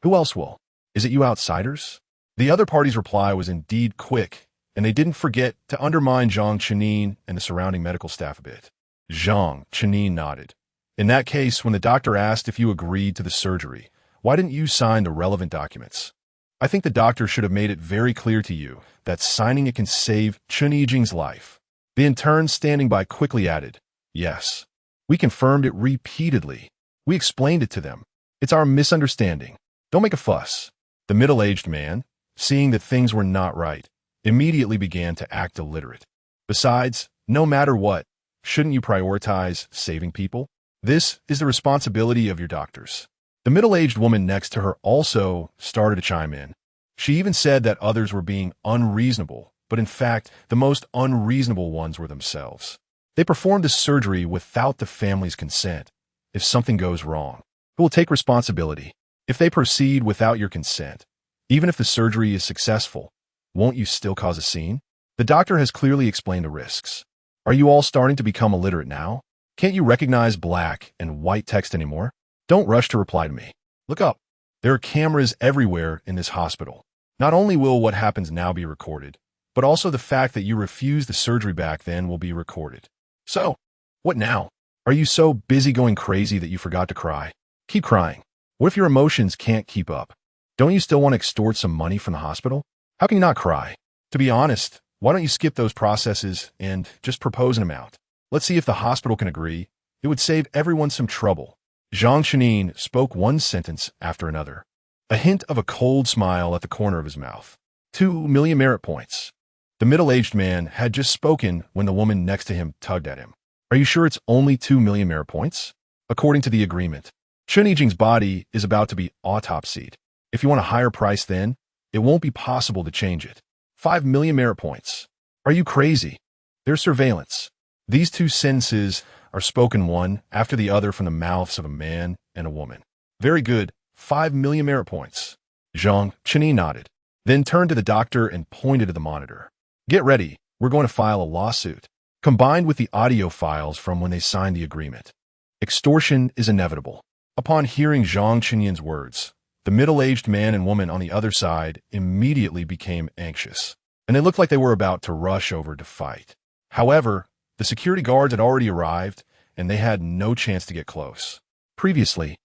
who else will? Is it you outsiders? The other party's reply was indeed quick, and they didn't forget to undermine Zhang Qinyang and the surrounding medical staff a bit. Zhang Qinyang nodded. In that case, when the doctor asked if you agreed to the surgery, why didn't you sign the relevant documents? I think the doctor should have made it very clear to you that signing it can save Chun Yijing's life. The intern standing by quickly added, "Yes. We confirmed it repeatedly. We explained it to them. It's our misunderstanding. Don't make a fuss." The middle-aged man, seeing that things were not right, immediately began to act illiterate. Besides, no matter what, shouldn't you prioritize saving people? This is the responsibility of your doctors. The middle-aged woman next to her also started to chime in. She even said that others were being unreasonable, but in fact, the most unreasonable ones were themselves. They performed the surgery without the family's consent. If something goes wrong, who will take responsibility? If they proceed without your consent, even if the surgery is successful, won't you still cause a scene? The doctor has clearly explained the risks. Are you all starting to become illiterate now? Can't you recognize black and white text anymore? Don't rush to reply to me. Look up. There are cameras everywhere in this hospital. Not only will what happens now be recorded, but also the fact that you refused the surgery back then will be recorded. So, what now? Are you so busy going crazy that you forgot to cry? Keep crying. What if your emotions can't keep up? Don't you still want to extort some money from the hospital? How can you not cry? To be honest, why don't you skip those processes and just propose an amount? Let's see if the hospital can agree. It would save everyone some trouble. Zhang Qinyang spoke one sentence after another, a hint of a cold smile at the corner of his mouth. 2 million merit points. The middle-aged man had just spoken when the woman next to him tugged at him. Are you sure it's only 2 million merit points? According to the agreement, Chun Yijing's body is about to be autopsied. If you want a higher price then, it won't be possible to change it. 5 million merit points. Are you crazy? There's surveillance. These two sentences are spoken one after the other from the mouths of a man and a woman. Very good. 5 million merit points. Zhang Qinyang nodded, then turned to the doctor and pointed to the monitor. Get ready. We're going to file a lawsuit, combined with the audio files from when they signed the agreement. Extortion is inevitable. Upon hearing Zhang Qinyang's words, the middle-aged man and woman on the other side immediately became anxious, and they looked like they were about to rush over to fight. However, the security guards had already arrived, and they had no chance to get close. Previously,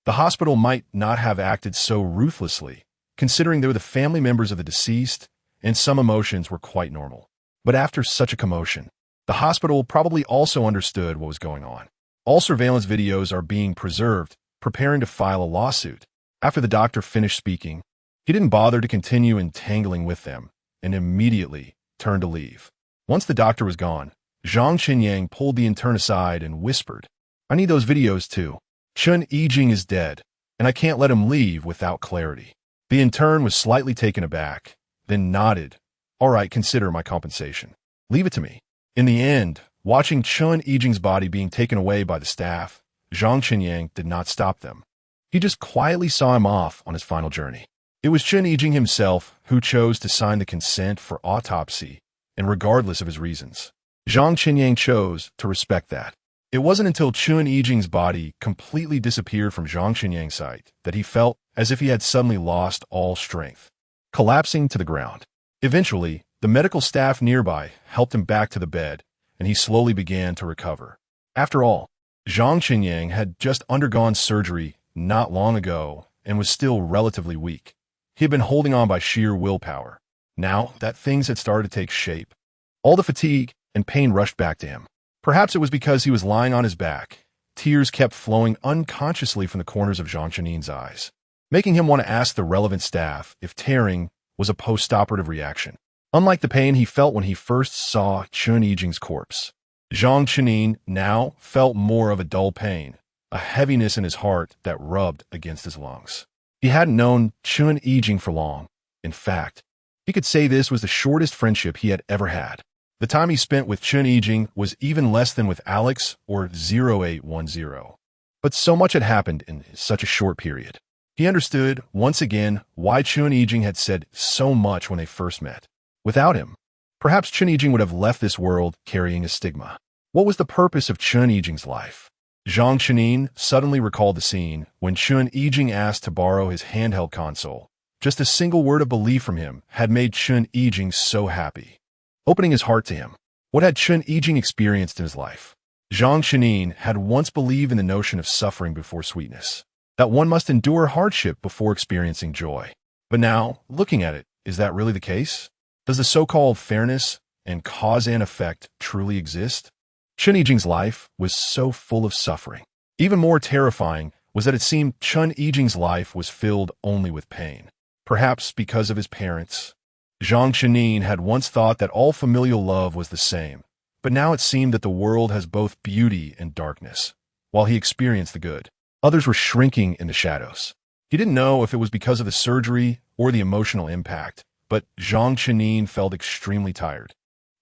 the hospital might not have acted so ruthlessly, considering they were the family members of the deceased, and some emotions were quite normal. But after such a commotion, the hospital probably also understood what was going on. All surveillance videos are being preserved, preparing to file a lawsuit. After the doctor finished speaking, he didn't bother to continue entangling with them, and immediately turned to leave. Once the doctor was gone, Zhang Qinyang pulled the intern aside and whispered, "I need those videos too. Chun Yijing is dead, and I can't let him leave without clarity." The intern was slightly taken aback, then nodded. "All right, consider my compensation. Leave it to me." In the end, watching Chun Yijing's body being taken away by the staff, Zhang Qinyang did not stop them. He just quietly saw him off on his final journey. It was Chun Yijing himself who chose to sign the consent for autopsy, and regardless of his reasons, Zhang Qinyang chose to respect that. It wasn't until Chun Yijing's body completely disappeared from Zhang Qinyang's sight that he felt as if he had suddenly lost all strength, collapsing to the ground. Eventually, the medical staff nearby helped him back to the bed, and he slowly began to recover. After all, Zhang Qinyang had just undergone surgery not long ago and was still relatively weak. He had been holding on by sheer willpower. Now that things had started to take shape, all the fatigue and pain rushed back to him. Perhaps it was because he was lying on his back. Tears kept flowing unconsciously from the corners of Zhang Qinyang's eyes, making him want to ask the relevant staff if tearing was a post-operative reaction. Unlike the pain he felt when he first saw Chun Yijing's corpse, Zhang Qinyang now felt more of a dull pain, a heaviness in his heart that rubbed against his lungs. He hadn't known Chun Yijing for long. In fact, he could say this was the shortest friendship he had ever had. The time he spent with Chun Yijing was even less than with Alex or 0810. But so much had happened in such a short period. He understood, once again, why Chun Yijing had said so much when they first met. Without him, perhaps Chun Yijing would have left this world carrying a stigma. What was the purpose of Chun Yijing's life? Zhang Qinyang suddenly recalled the scene when Chun Yijing asked to borrow his handheld console. Just a single word of belief from him had made Chun Yijing so happy, opening his heart to him. What had Chun Yijing experienced in his life? Zhang Qinyang had once believed in the notion of suffering before sweetness, that one must endure hardship before experiencing joy. But now, looking at it, is that really the case? Does the so-called fairness and cause and effect truly exist? Chun Yijing's life was so full of suffering. Even more terrifying was that it seemed Chun Yijing's life was filled only with pain. Perhaps because of his parents. Zhang Qinyang had once thought that all familial love was the same, but now it seemed that the world has both beauty and darkness. While he experienced the good, others were shrinking in the shadows. He didn't know if it was because of the surgery or the emotional impact, but Zhang Qinyang felt extremely tired,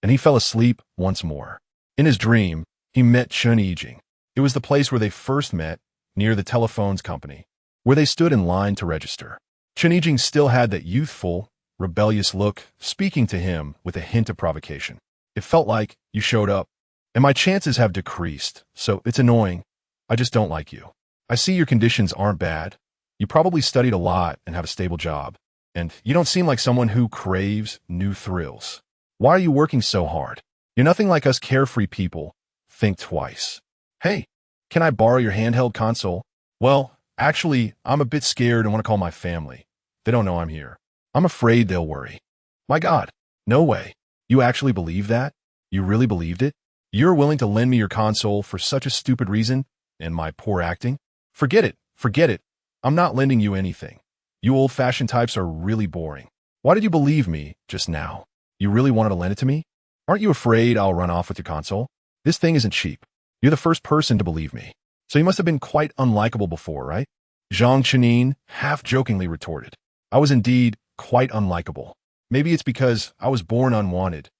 and he fell asleep once more. In his dream, he met Chun Yijing. It was the place where they first met, near the telephones company, where they stood in line to register. Chun Yijing still had that youthful, rebellious look, speaking to him with a hint of provocation. It felt like, "You showed up, and my chances have decreased, so it's annoying. I just don't like you. I see your conditions aren't bad. You probably studied a lot and have a stable job, and you don't seem like someone who craves new thrills. Why are you working so hard? You're nothing like us carefree people. Think twice. Hey, can I borrow your handheld console? Well, actually, I'm a bit scared and want to call my family. They don't know I'm here. I'm afraid they'll worry." My God, no way. You actually believe that? You really believed it? You're willing to lend me your console for such a stupid reason? And my poor acting? Forget it. Forget it. I'm not lending you anything. You old-fashioned types are really boring. Why did you believe me just now? You really wanted to lend it to me? Aren't you afraid I'll run off with your console? This thing isn't cheap. You're the first person to believe me. So you must have been quite unlikable before, right? Zhang Qinyang half-jokingly retorted. I was indeed quite unlikable. Maybe it's because I was born unwanted.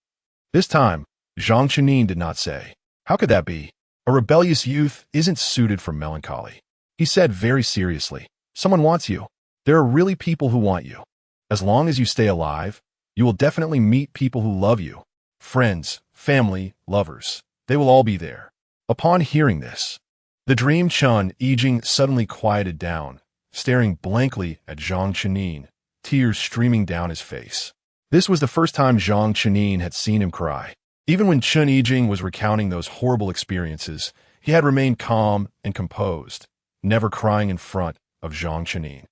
This time, Zhang Qinyang did not say. How could that be? A rebellious youth isn't suited for melancholy. He said very seriously, someone wants you. There are really people who want you. As long as you stay alive, you will definitely meet people who love you. Friends, family, lovers. They will all be there. Upon hearing this, the dream Chun Yijing suddenly quieted down, staring blankly at Zhang Qinyang, tears streaming down his face. This was the first time Zhang Qinyang had seen him cry. Even when Chun Yijing was recounting those horrible experiences, he had remained calm and composed, never crying in front of Zhang Qinyang.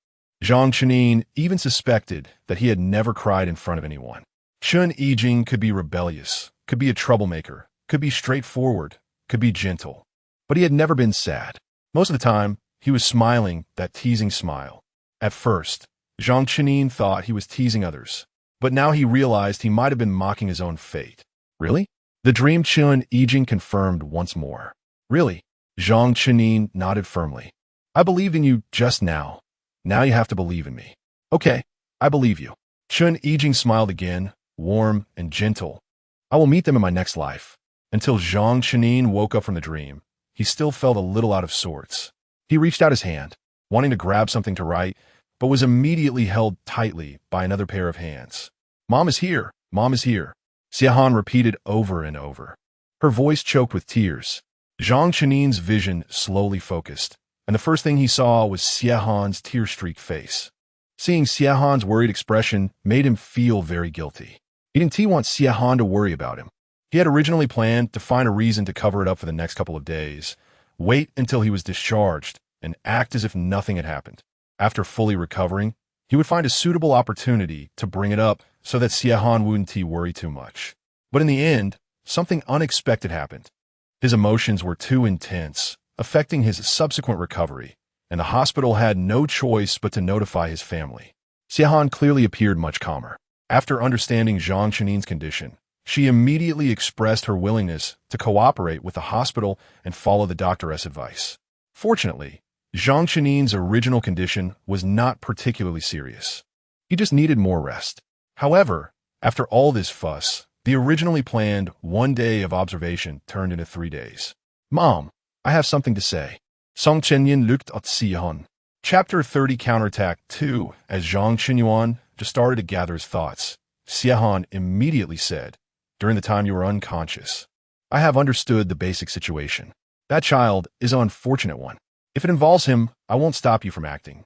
Zhang Qinyang even suspected that he had never cried in front of anyone. Chun Yijing could be rebellious, could be a troublemaker, could be straightforward, could be gentle. But he had never been sad. Most of the time, he was smiling that teasing smile. At first, Zhang Qinyang thought he was teasing others. but now he realized he might have been mocking his own fate. Really? The dream Chun Yijing confirmed once more. Really? Zhang Chenin nodded firmly. I believed in you just now. Now you have to believe in me. Okay, I believe you. Chun Yijing smiled again, warm and gentle. I will meet them in my next life. Until Zhang Chenin woke up from the dream, he still felt a little out of sorts. He reached out his hand, wanting to grab something to write, but was immediately held tightly by another pair of hands. Mom is here. Mom is here. Xiehan repeated over and over. Her voice choked with tears. Zhang Chenin's vision slowly focused, and the first thing he saw was Xiehan's tear-streaked face. Seeing Xiehan's worried expression made him feel very guilty. He didn't want Xiehan to worry about him. He had originally planned to find a reason to cover it up for the next couple of days, wait until he was discharged, and act as if nothing had happened. After fully recovering, he would find a suitable opportunity to bring it up so that Xiehan wouldn't worry too much. But in the end, something unexpected happened. His emotions were too intense, affecting his subsequent recovery, and the hospital had no choice but to notify his family. Xiehan clearly appeared much calmer. After understanding Zhang Chenin's condition, she immediately expressed her willingness to cooperate with the hospital and follow the doctor's advice. Fortunately, Zhang Chenin's original condition was not particularly serious. He just needed more rest. However, after all this fuss, the originally planned 1 day of observation turned into 3 days. Mom, I have something to say. Song Chenyan looked at Xiehan. Chapter 30 Counterattack 2. As Zhang Chenyuan just started to gather his thoughts, Xiehan immediately said, during the time you were unconscious, I have understood the basic situation. That child is an unfortunate one. If it involves him, I won't stop you from acting.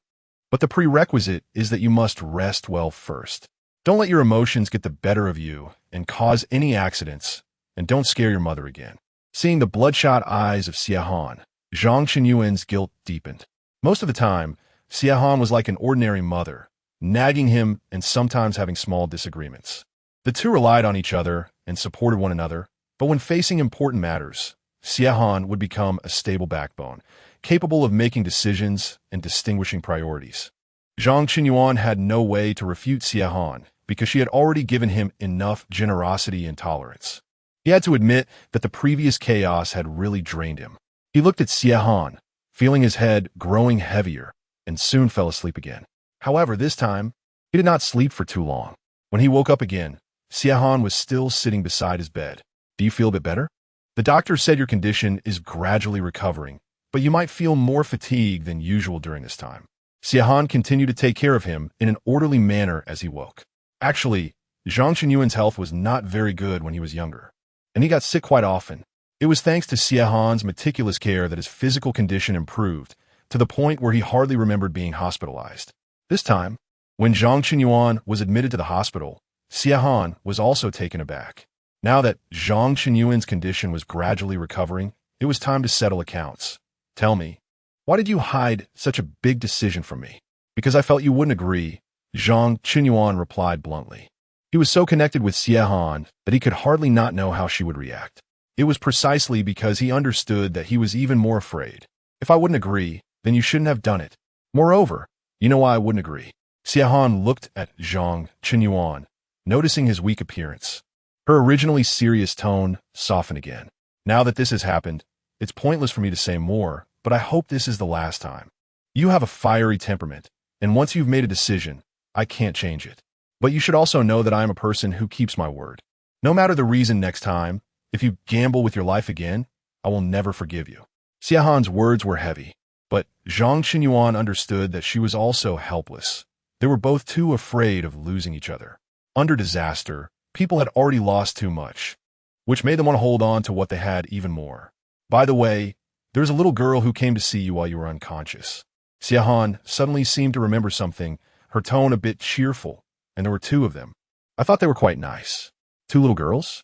But the prerequisite is that you must rest well first. Don't let your emotions get the better of you and cause any accidents, and don't scare your mother again. Seeing the bloodshot eyes of Xiehan, Zhang Chenyuan's guilt deepened. Most of the time, Xiehan was like an ordinary mother, nagging him and sometimes having small disagreements. The two relied on each other and supported one another, but when facing important matters, Xiehan would become a stable backbone, capable of making decisions and distinguishing priorities. Zhang Chenyuan had no way to refute Xiehan because she had already given him enough generosity and tolerance. He had to admit that the previous chaos had really drained him. He looked at Xiehan, feeling his head growing heavier, and soon fell asleep again. However, this time, he did not sleep for too long. When he woke up again, Xiehan was still sitting beside his bed. Do you feel a bit better? The doctor said your condition is gradually recovering, but you might feel more fatigued than usual during this time. Xiehan continued to take care of him in an orderly manner as he woke. Actually, Zhang Chenyuan's health was not very good when he was younger, and he got sick quite often. It was thanks to Xiehan's meticulous care that his physical condition improved to the point where he hardly remembered being hospitalized. This time, when Zhang Chenyuan was admitted to the hospital, Xiehan was also taken aback. Now that Zhang Chenyuan's condition was gradually recovering, it was time to settle accounts. Tell me, why did you hide such a big decision from me? Because I felt you wouldn't agree, Zhang Chenyuan replied bluntly. He was so connected with Xiehan that he could hardly not know how she would react. It was precisely because he understood that he was even more afraid. If I wouldn't agree, then you shouldn't have done it. Moreover, you know why I wouldn't agree. Xiehan looked at Zhang Chenyuan, noticing his weak appearance. Her originally serious tone softened again. Now that this has happened, it's pointless for me to say more, but I hope this is the last time. You have a fiery temperament, and once you've made a decision, I can't change it. But you should also know that I am a person who keeps my word. No matter the reason next time, if you gamble with your life again, I will never forgive you. Xiehan's words were heavy, but Zhang Chenyuan understood that she was also helpless. They were both too afraid of losing each other. Under disaster, people had already lost too much, which made them want to hold on to what they had even more. By the way, there's a little girl who came to see you while you were unconscious. Xiehan suddenly seemed to remember something, her tone a bit cheerful, and there were 2 of them. I thought they were quite nice. 2 little girls?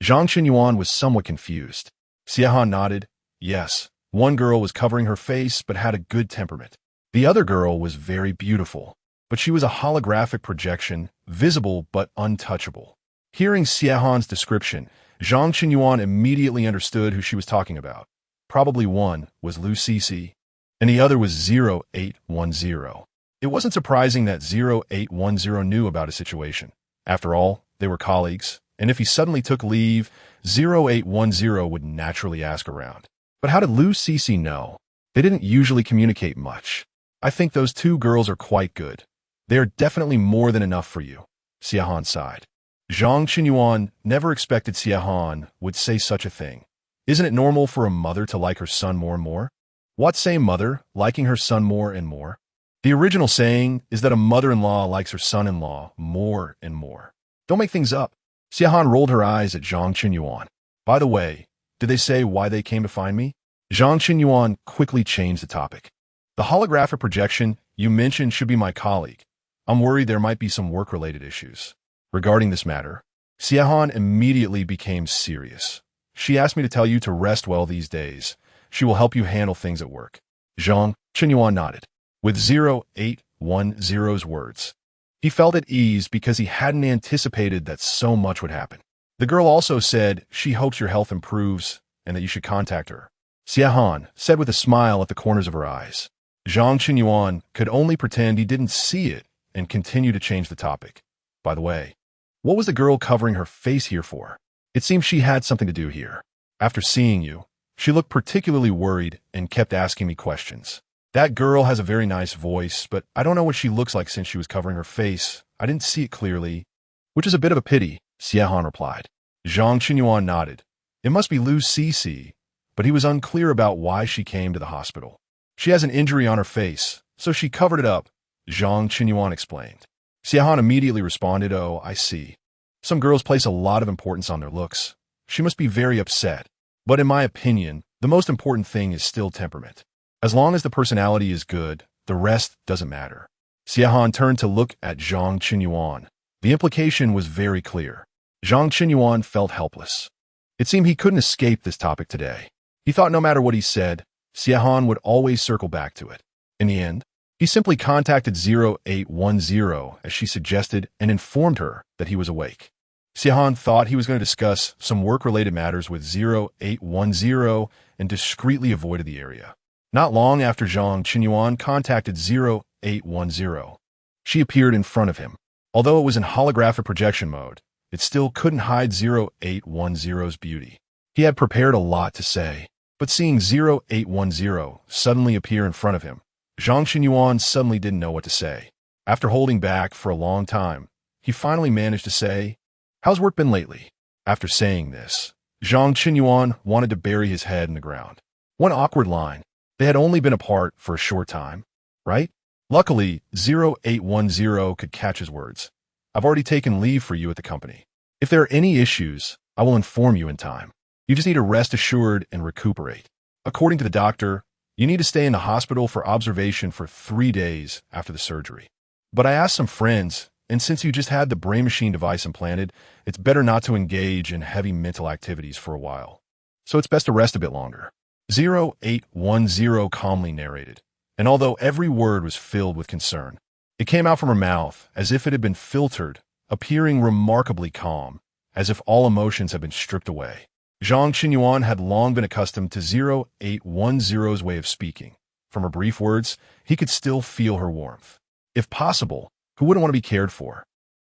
Zhang Chenyuan was somewhat confused. Xiehan nodded. Yes, one girl was covering her face but had a good temperament. The other girl was very beautiful, but she was a holographic projection, visible but untouchable. Hearing Xiehan's description, Zhang Chenyuan immediately understood who she was talking about. Probably one was Lu Cece, and the other was 0810. It wasn't surprising that 0810 knew about his situation. After all, they were colleagues, and if he suddenly took leave, 0810 would naturally ask around. But how did Lu Cece know? They didn't usually communicate much. I think those two girls are quite good. They are definitely more than enough for you, Xiahan sighed. Zhang Qinyuan never expected Xiahan would say such a thing. Isn't it normal for a mother to like her son more and more? What say mother, liking her son more and more? The original saying is that a mother-in-law likes her son-in-law more and more. Don't make things up. Xiahan rolled her eyes at Zhang Qinyuan. By the way, did they say why they came to find me? Zhang Qinyuan quickly changed the topic. The holographic projection you mentioned should be my colleague. I'm worried there might be some work-related issues. Regarding this matter, Xiahan immediately became serious. She asked me to tell you to rest well these days. She will help you handle things at work. Zhang Qinyuan nodded. With 0810's words, he felt at ease because he hadn't anticipated that so much would happen. The girl also said she hopes your health improves and that you should contact her. Xiahan said with a smile at the corners of her eyes. Zhang Qinyuan could only pretend he didn't see it and continue to change the topic. By the way, what was the girl covering her face here for? It seemed she had something to do here. After seeing you, she looked particularly worried and kept asking me questions. That girl has a very nice voice, but I don't know what she looks like since she was covering her face. I didn't see it clearly, which is a bit of a pity, Xiahan replied. Zhang Qinyuan nodded. It must be Lu Cece, but he was unclear about why she came to the hospital. She has an injury on her face, so she covered it up, Zhang Qinyuan explained. Xiahan immediately responded, oh, I see. Some girls place a lot of importance on their looks. She must be very upset. But in my opinion, the most important thing is still temperament. As long as the personality is good, the rest doesn't matter. Xiahan turned to look at Zhang Qinyuan. The implication was very clear. Zhang Qinyuan felt helpless. It seemed he couldn't escape this topic today. He thought no matter what he said, Xiahan would always circle back to it. In the end, he simply contacted 0810 as she suggested and informed her that he was awake. Xiahan thought he was going to discuss some work-related matters with 0810 and discreetly avoided the area. Not long after Zhang Qinyuan contacted 0810, she appeared in front of him. Although it was in holographic projection mode, it still couldn't hide 0810's beauty. He had prepared a lot to say, but seeing 0810 suddenly appear in front of him, Zhang Qinyuan suddenly didn't know what to say. After holding back for a long time, he finally managed to say, "How's work been lately?" After saying this, Zhang Qinyuan wanted to bury his head in the ground. One awkward line. They had only been apart for a short time, right? Luckily, 0810 could catch his words. I've already taken leave for you at the company. If there are any issues, I will inform you in time. You just need to rest assured and recuperate. According to the doctor, you need to stay in the hospital for observation for 3 days after the surgery. But I asked some friends, and since you just had the brain machine device implanted, it's better not to engage in heavy mental activities for a while. So it's best to rest a bit longer. 0810 calmly narrated, and although every word was filled with concern, it came out from her mouth as if it had been filtered, appearing remarkably calm, as if all emotions had been stripped away. Zhang Qinyuan had long been accustomed to 0810's way of speaking. From her brief words, he could still feel her warmth. If possible, who wouldn't want to be cared for?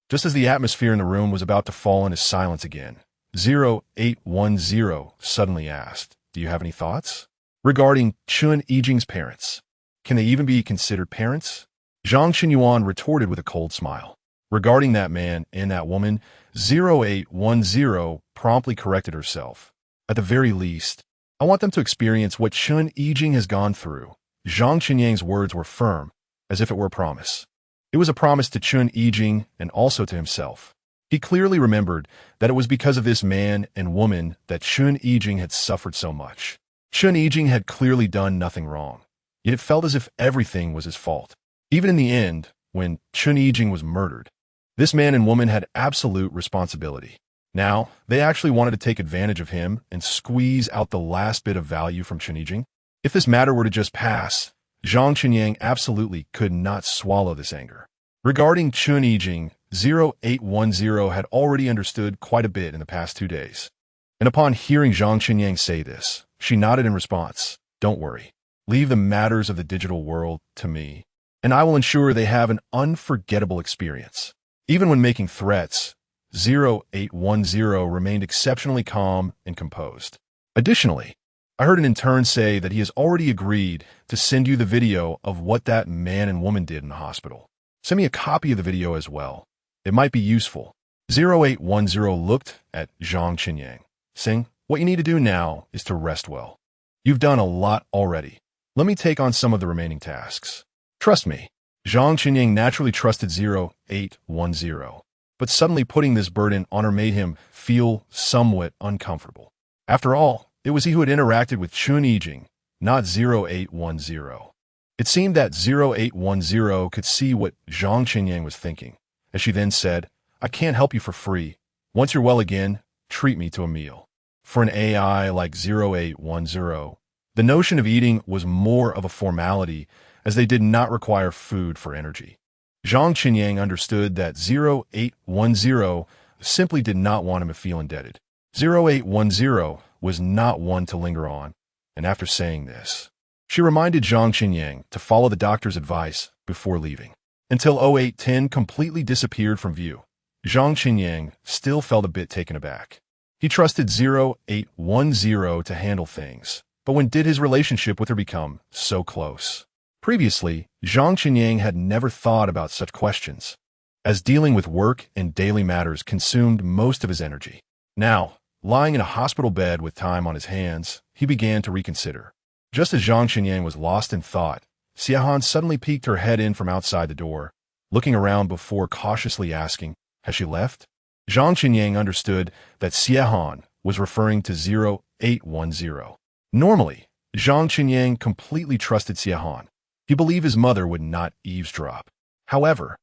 Just as the atmosphere in the room was about to fall into silence again, 0810 suddenly asked, do you have any thoughts? Regarding Chun Yijing's parents. Can they even be considered parents? Zhang Qinyuan retorted with a cold smile. Regarding that man and that woman, 0810 promptly corrected herself. At the very least, I want them to experience what Chun Yijing has gone through. Zhang Qinyang's words were firm, as if it were a promise. It was a promise to Chun Yijing and also to himself. He clearly remembered that it was because of this man and woman that Chun Yijing had suffered so much. Chun Yijing had clearly done nothing wrong, yet it felt as if everything was his fault. Even in the end, when Chun Yijing was murdered, this man and woman had absolute responsibility. Now, they actually wanted to take advantage of him and squeeze out the last bit of value from Chun Yijing. If this matter were to just pass, Zhang Qinyang absolutely could not swallow this anger. Regarding Chun Yijing, 0810 had already understood quite a bit in the past 2 days. And upon hearing Zhang Qinyang say this, she nodded in response. Don't worry. Leave the matters of the digital world to me, and I will ensure they have an unforgettable experience. Even when making threats, 0810 remained exceptionally calm and composed. Additionally, I heard an intern say that he has already agreed to send you the video of what that man and woman did in the hospital. Send me a copy of the video as well. It might be useful. 0810 looked at Zhang Qinyang, saying, "What you need to do now is to rest well. You've done a lot already. Let me take on some of the remaining tasks." Trust me. Zhang Qinyang naturally trusted 0810, but suddenly putting this burden on her made him feel somewhat uncomfortable. After all, it was he who had interacted with Chun Yijing, not 0810. It seemed that 0810 could see what Zhang Qinyang was thinking, as she then said, "I can't help you for free. Once you're well again, treat me to a meal." For an AI like 0810, the notion of eating was more of a formality, as they did not require food for energy. Zhang Qinyang understood that 0810 simply did not want him to feel indebted. 0810 was not one to linger on, and after saying this, she reminded Zhang Qinyang to follow the doctor's advice before leaving. Until 0810 completely disappeared from view, Zhang Qinyang still felt a bit taken aback. He trusted 0810 to handle things, but when did his relationship with her become so close? Previously, Zhang Qinyang had never thought about such questions, as dealing with work and daily matters consumed most of his energy. Now, lying in a hospital bed with time on his hands, he began to reconsider. Just as Zhang Qinyang was lost in thought, Xiahan suddenly peeked her head in from outside the door, looking around before cautiously asking, "Has she left?" Zhang Qinyang understood that Xiahan was referring to 0810. Normally, Zhang Qinyang completely trusted Xiahan. He believed his mother would not eavesdrop. However,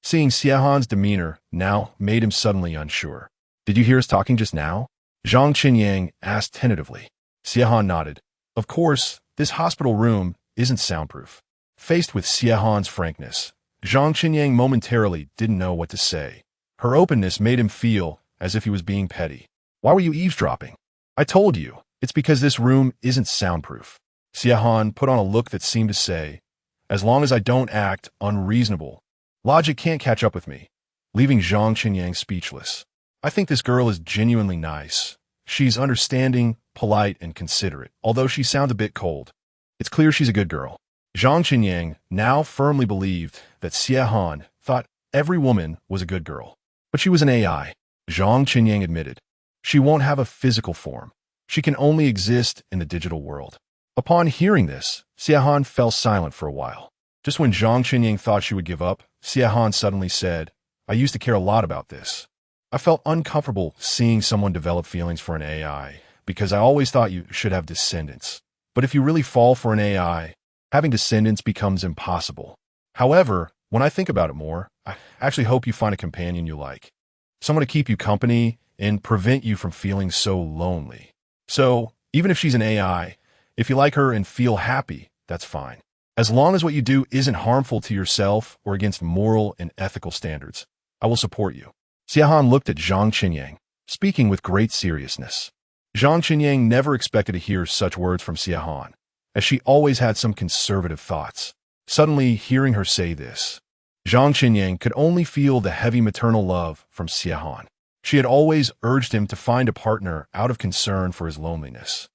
seeing Xiahan's demeanor now made him suddenly unsure. "Did you hear us talking just now?" Zhang Qinyang asked tentatively. Xiahan nodded. "Of course, this hospital room isn't soundproof." Faced with Xiahan's frankness, Zhang Qinyang momentarily didn't know what to say. Her openness made him feel as if he was being petty. "Why were you eavesdropping?" "I told you, it's because this room isn't soundproof." Xiahan put on a look that seemed to say, "As long as I don't act unreasonable, logic can't catch up with me," leaving Zhang Qinyang speechless. "I think this girl is genuinely nice. She's understanding, polite, and considerate, although she sounds a bit cold. It's clear she's a good girl." Zhang Qinyang now firmly believed that Xiahan thought every woman was a good girl. But she was an AI, Zhang Qinyang admitted. She won't have a physical form. She can only exist in the digital world. Upon hearing this, Xiahan fell silent for a while. Just when Zhang Qinyang thought she would give up, Xiahan suddenly said, "I used to care a lot about this. I felt uncomfortable seeing someone develop feelings for an AI because I always thought you should have descendants. But if you really fall for an AI, having descendants becomes impossible. However, when I think about it more, I actually hope you find a companion you like. Someone to keep you company and prevent you from feeling so lonely. So, even if she's an AI, if you like her and feel happy, that's fine. As long as what you do isn't harmful to yourself or against moral and ethical standards, I will support you." Xiahan looked at Zhang Qinyang, speaking with great seriousness. Zhang Qinyang never expected to hear such words from Xiahan, as she always had some conservative thoughts. Suddenly, hearing her say this, Zhang Qinyang could only feel the heavy maternal love from Xiahan. She had always urged him to find a partner out of concern for his loneliness.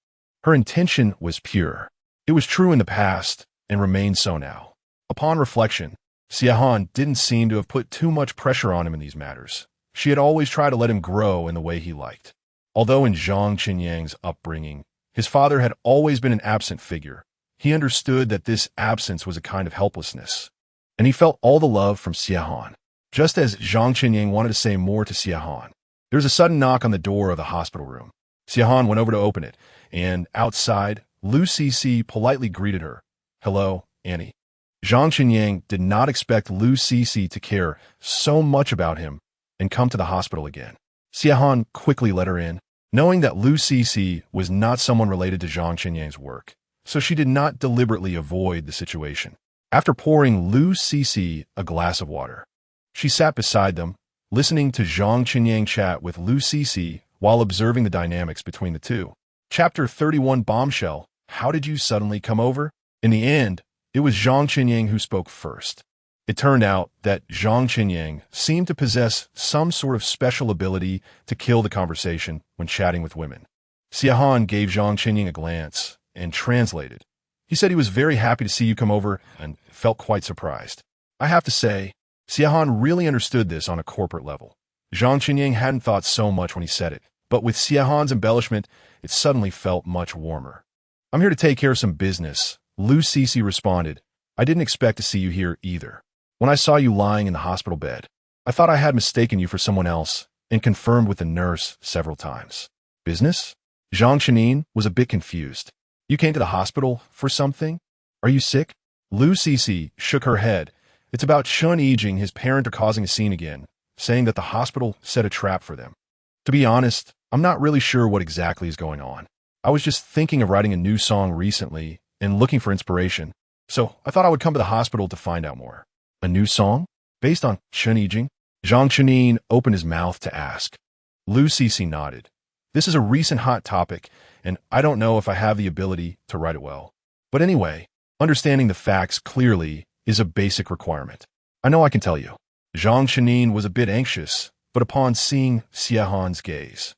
Her intention was pure. It was true in the past and remained so now. Upon reflection, Xiahan didn't seem to have put too much pressure on him in these matters. She had always tried to let him grow in the way he liked. Although in Zhang Qinyang's upbringing, his father had always been an absent figure, he understood that this absence was a kind of helplessness, and he felt all the love from Xiahan. Just as Zhang Qinyang wanted to say more to Xiahan, there was a sudden knock on the door of the hospital room. Xiahan went over to open it, and outside, Lu Cece politely greeted her. "Hello, Annie." Zhang Qinyang did not expect Lu Cece to care so much about him and come to the hospital again. Xiahan quickly let her in, knowing that Lu Cece was not someone related to Zhang Qinyang's work, so she did not deliberately avoid the situation. After pouring Lu Cece a glass of water, she sat beside them, listening to Zhang Qinyang chat with Lu Cece while observing the dynamics between the two. Chapter 31 Bombshell. How did you suddenly come over? In the end, it was Zhang Qinyang who spoke first. It turned out that Zhang Qinyang seemed to possess some sort of special ability to kill the conversation when chatting with women. Xiahan gave Zhang Qinyang a glance and translated. He said he was very happy to see you come over and felt quite surprised. I have to say, Xiahan really understood this on a corporate level. Zhang Qinyang hadn't thought so much when he said it, but with Xiahan's embellishment, it suddenly felt much warmer. I'm here to take care of some business, Lu Cixi responded. I didn't expect to see you here either. When I saw you lying in the hospital bed, I thought I had mistaken you for someone else and confirmed with the nurse several times. Business? Zhang Qinyang was a bit confused. You came to the hospital for something? Are you sick? Lu Cixi shook her head. It's about Chun Yijing. His parents are causing a scene again, saying that the hospital set a trap for them. To be honest, I'm not really sure what exactly is going on. I was just thinking of writing a new song recently and looking for inspiration, so I thought I would come to the hospital to find out more. A new song? Based on Chun Yijing? Zhang Qinyang opened his mouth to ask. Lu Cixi nodded. This is a recent hot topic, and I don't know if I have the ability to write it well. But anyway, understanding the facts clearly is a basic requirement. I know I can tell you. Zhang Qinyang was a bit anxious, but upon seeing Xiahan's gaze,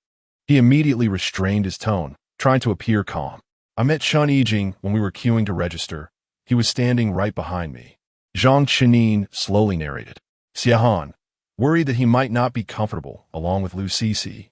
he immediately restrained his tone, trying to appear calm. I met Chun Yijing when we were queuing to register. He was standing right behind me. Zhang Qinyang slowly narrated. Xiahan, worried that he might not be comfortable, along with Lu Cixi,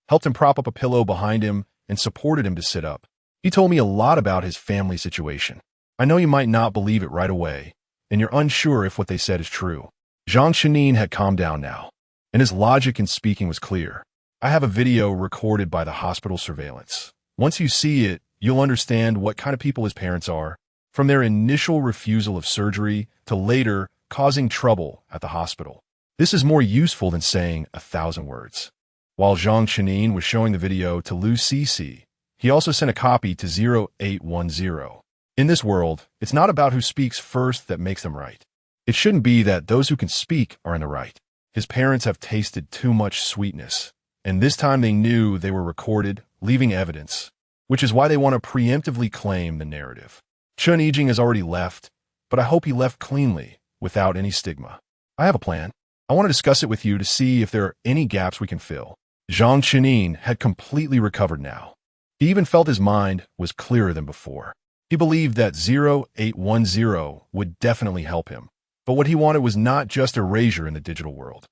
helped him prop up a pillow behind him and supported him to sit up. He told me a lot about his family situation. I know you might not believe it right away, and you're unsure if what they said is true. Zhang Qinyang had calmed down now, and his logic in speaking was clear. I have a video recorded by the hospital surveillance. Once you see it, you'll understand what kind of people his parents are, from their initial refusal of surgery to later causing trouble at the hospital. This is more useful than saying 1,000 words. While Zhang Qinyang was showing the video to Lu Cixi, he also sent a copy to 0810. In this world, it's not about who speaks first that makes them right. It shouldn't be that those who can speak are in the right. His parents have tasted too much sweetness, and this time they knew they were recorded, leaving evidence, which is why they want to preemptively claim the narrative. Chun Yijing has already left, but I hope he left cleanly, without any stigma. I have a plan. I want to discuss it with you to see if there are any gaps we can fill. Zhang Qinyang had completely recovered now. He even felt his mind was clearer than before. He believed that 0810 would definitely help him, but what he wanted was not just erasure in the digital world.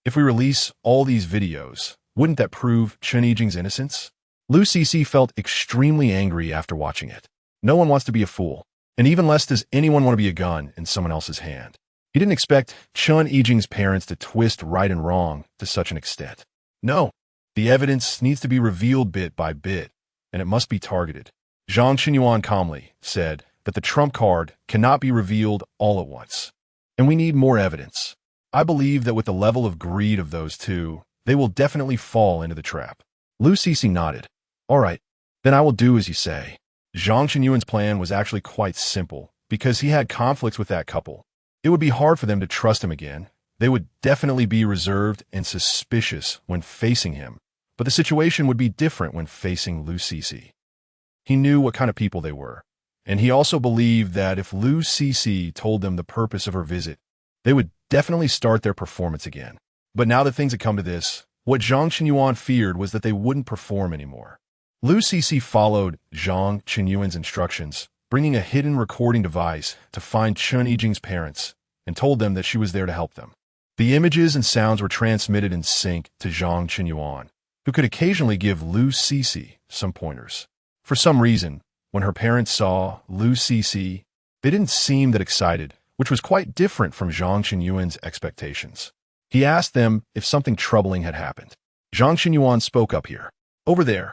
If we release all these videos, wouldn't that prove Chun Yijing's innocence? Lu Cixi felt extremely angry after watching it. No one wants to be a fool, and even less does anyone want to be a gun in someone else's hand. He didn't expect Chun Yijing's parents to twist right and wrong to such an extent. No, the evidence needs to be revealed bit by bit, and it must be targeted. Zhang Qinyang calmly said that the trump card cannot be revealed all at once, and we need more evidence. I believe that with the level of greed of those two, they will definitely fall into the trap. Lu Cixi nodded. All right, then I will do as you say. Zhang Qinyuan's plan was actually quite simple, because he had conflicts with that couple. It would be hard for them to trust him again. They would definitely be reserved and suspicious when facing him, but the situation would be different when facing Lu Cixi. He knew what kind of people they were, and he also believed that if Lu Cixi told them the purpose of her visit, they would definitely start their performance again. But now that things had come to this, what Zhang Qinyuan feared was that they wouldn't perform anymore. Lu Cixi followed Zhang Qinyuan's instructions, bringing a hidden recording device to find Chun Yijing's parents, and told them that she was there to help them. The images and sounds were transmitted in sync to Zhang Qinyuan, who could occasionally give Lu Cixi some pointers. For some reason, when her parents saw Lu Cixi, they didn't seem that excited, which was quite different from Zhang Qinyuan's expectations. He asked them if something troubling had happened. Zhang Qinyuan spoke up here. Over there.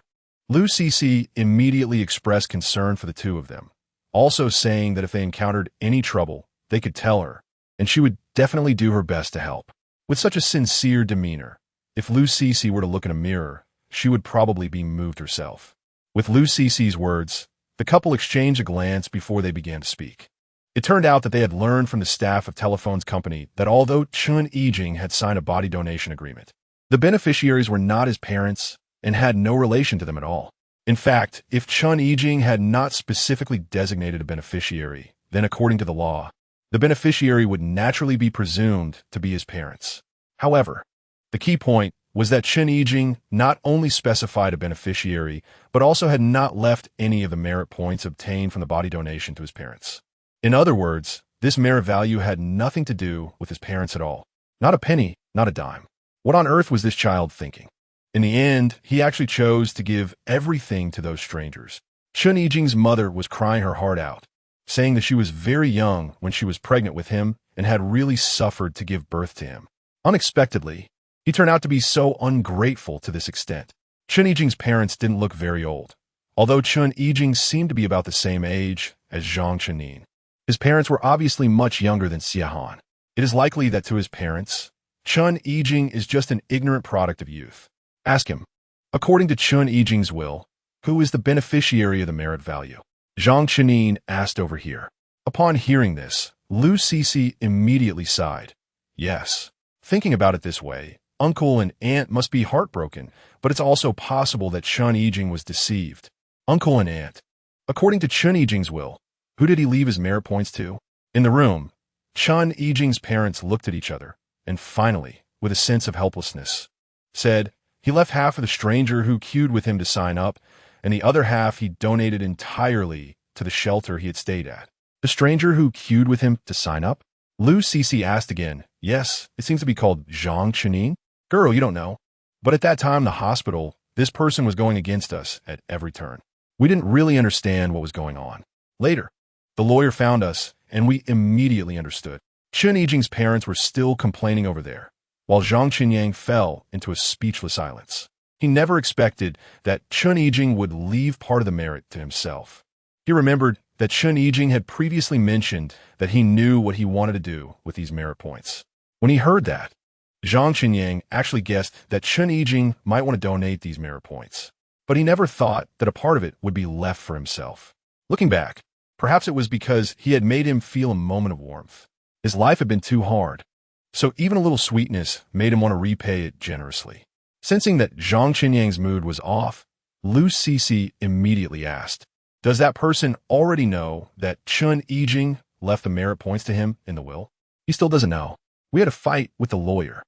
Lu Cixi immediately expressed concern for the two of them, also saying that if they encountered any trouble, they could tell her, and she would definitely do her best to help. With such a sincere demeanor, if Lu Cixi were to look in a mirror, she would probably be moved herself. With Lu Cixi's words, the couple exchanged a glance before they began to speak. It turned out that they had learned from the staff of Telephone's company that although Chun Yijing had signed a body donation agreement, the beneficiaries were not his parents and had no relation to them at all. In fact, if Chun Yijing had not specifically designated a beneficiary, then according to the law, the beneficiary would naturally be presumed to be his parents. However, the key point was that Chen Yijing not only specified a beneficiary, but also had not left any of the merit points obtained from the body donation to his parents. In other words, this merit value had nothing to do with his parents at all. Not a penny, not a dime. What on earth was this child thinking? In the end, he actually chose to give everything to those strangers. Chen Yijing's mother was crying her heart out, saying that she was very young when she was pregnant with him and had really suffered to give birth to him. Unexpectedly, he turned out to be so ungrateful to this extent. Chen Yijing's parents didn't look very old, although Chen Yijing seemed to be about the same age as Zhang Chenin. His parents were obviously much younger than Xiahan. It is likely that to his parents, Chen Yijing is just an ignorant product of youth. Ask him, according to Chen Yijing's will, who is the beneficiary of the merit value? Zhang Chenin asked over here. Upon hearing this, Lu Cixi immediately sighed. Yes. Thinking about it this way, uncle and aunt must be heartbroken, but it's also possible that Chen Yijing was deceived. Uncle and aunt. According to Chen Yijing's will, who did he leave his merit points to? In the room, Chen Yijing's parents looked at each other, and finally, with a sense of helplessness, said he left half of the stranger who queued with him to sign up, and the other half he donated entirely to the shelter he had stayed at. The stranger who queued with him to sign up? Lu Cixi asked again. Yes, it seems to be called Zhang Chenin. Girl, you don't know. But at that time in the hospital, this person was going against us at every turn. We didn't really understand what was going on. Later, the lawyer found us, and we immediately understood. Chen Yijing's parents were still complaining over there, while Zhang Qinyang fell into a speechless silence. He never expected that Chen Yijing would leave part of the merit to himself. He remembered that Chen Yijing had previously mentioned that he knew what he wanted to do with these merit points. When he heard that, Zhang Qinyang actually guessed that Chen Yijing might want to donate these merit points, but he never thought that a part of it would be left for himself. Looking back, perhaps it was because he had made him feel a moment of warmth. His life had been too hard, so even a little sweetness made him want to repay it generously. Sensing that Zhang Qinyang's mood was off, Lu Cixi immediately asked, does that person already know that Chen Yijing left the merit points to him in the will? He still doesn't know. We had a fight with the lawyer.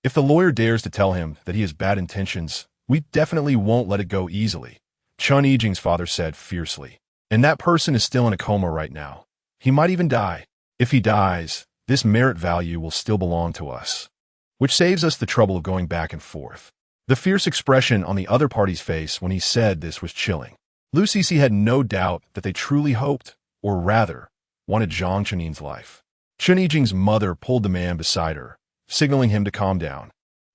If the lawyer dares to tell him that he has bad intentions, we definitely won't let it go easily, Chen Yijing's father said fiercely. And that person is still in a coma right now. He might even die. If he dies, this merit value will still belong to us, which saves us the trouble of going back and forth. The fierce expression on the other party's face when he said this was chilling. Lu Cixi had no doubt that they truly hoped, or rather, wanted Zhang Chenin's life. Chen Yijing's mother pulled the man beside her, signaling him to calm down,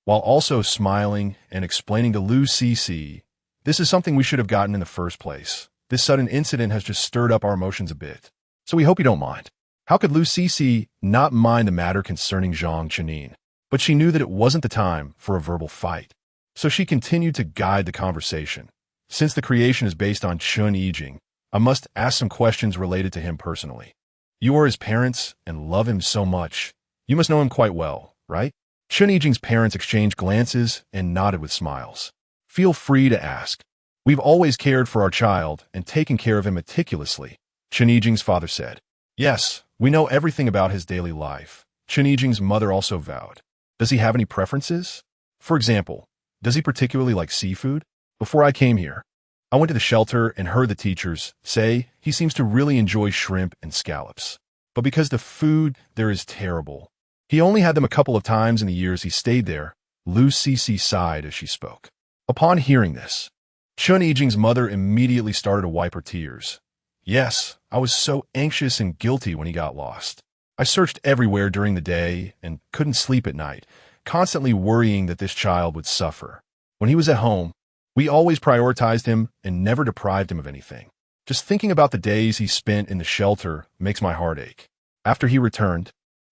while also smiling and explaining to Lu Cixi, this is something we should have gotten in the first place. This sudden incident has just stirred up our emotions a bit, so we hope you don't mind. How could Lu Cixi not mind the matter concerning Zhang Chenin? But she knew that it wasn't the time for a verbal fight, so she continued to guide the conversation. Since the creation is based on Chen Yijing, I must ask some questions related to him personally. You are his parents and love him so much. You must know him quite well, right? Chen Yijing's parents exchanged glances and nodded with smiles. Feel free to ask. We've always cared for our child and taken care of him meticulously, Chen Yijing's father said. Yes, we know everything about his daily life, Chen Yijing's mother also vowed. Does he have any preferences? For example, does he particularly like seafood? Before I came here, I went to the shelter and heard the teachers say he seems to really enjoy shrimp and scallops. But because the food there is terrible, he only had them a couple of times in the years he stayed there. Lu Cixi sighed as she spoke. Upon hearing this, Chen Yijing's mother immediately started to wipe her tears. Yes, I was so anxious and guilty when he got lost. I searched everywhere during the day and couldn't sleep at night, constantly worrying that this child would suffer. When he was at home, we always prioritized him and never deprived him of anything. Just thinking about the days he spent in the shelter makes my heart ache. After he returned,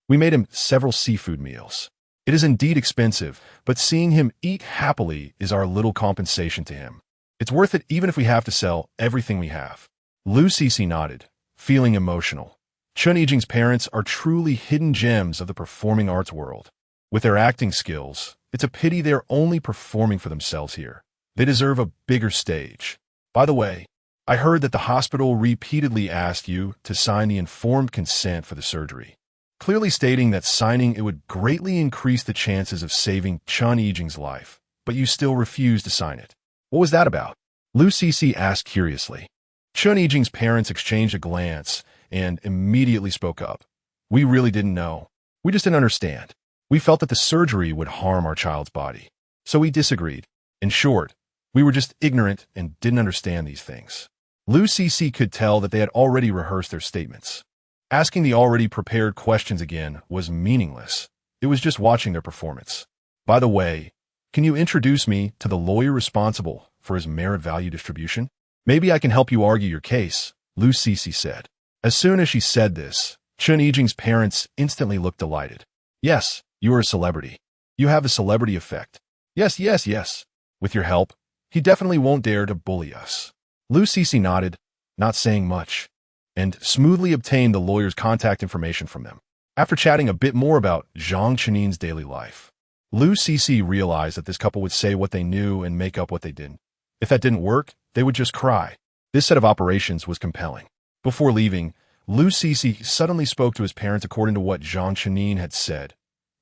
we made him several seafood meals. It is indeed expensive, but seeing him eat happily is our little compensation to him. It's worth it even if we have to sell everything we have. Lu Cixi nodded, feeling emotional. Chen Yijing's parents are truly hidden gems of the performing arts world. With their acting skills, it's a pity they're only performing for themselves here. They deserve a bigger stage. By the way, I heard that the hospital repeatedly asked you to sign the informed consent for the surgery. clearly stating that signing it would greatly increase the chances of saving Chun Yijing's life, but you still refused to sign it. What was that about? Lu Cixi asked curiously. Chun Yijing's parents exchanged a glance and immediately spoke up. We really didn't know. We just didn't understand. We felt that the surgery would harm our child's body. So we disagreed. In short, we were just ignorant and didn't understand these things. Lu Cixi could tell that they had already rehearsed their statements. Asking the already prepared questions again was meaningless. It was just watching their performance. By the way, can you introduce me to the lawyer responsible for his merit value distribution? Maybe I can help you argue your case, Lu Cixi said. As soon as she said this, Chun Yijing's parents instantly looked delighted. Yes, you are a celebrity. You have the celebrity effect. Yes, yes, yes. With your help, he definitely won't dare to bully us. Lu Cixi nodded, not saying much, and smoothly obtained the lawyer's contact information from them. After chatting a bit more about Zhang Chenin's daily life, Lu Cixi realized that this couple would say what they knew and make up what they didn't. If that didn't work, they would just cry. This set of operations was compelling. Before leaving, Lu Cixi suddenly spoke to his parents according to what Zhang Chenin had said.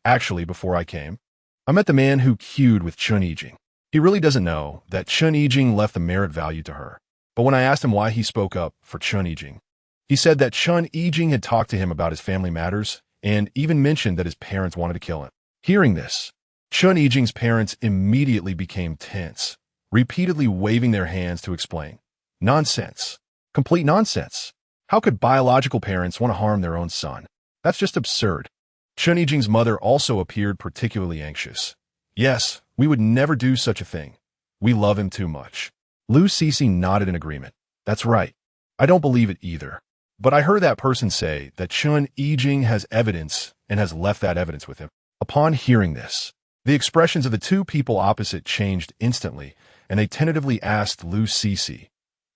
Actually, before I came, I met the man who queued with Chun Yijing. He really doesn't know that Chun Yijing left the merit value to her. But when I asked him why he spoke up for Chun Yijing, he said that Chun Yijing had talked to him about his family matters and even mentioned that his parents wanted to kill him. Hearing this, Chun Yijing's parents immediately became tense, repeatedly waving their hands to explain. Nonsense. Complete nonsense. How could biological parents want to harm their own son? That's just absurd. Chun Yijing's mother also appeared particularly anxious. Yes, we would never do such a thing. We love him too much. Lu Cixi nodded in agreement. That's right. I don't believe it either. But I heard that person say that Chun Yijing has evidence and has left that evidence with him. Upon hearing this, the expressions of the two people opposite changed instantly, and they tentatively asked Lu Cixi,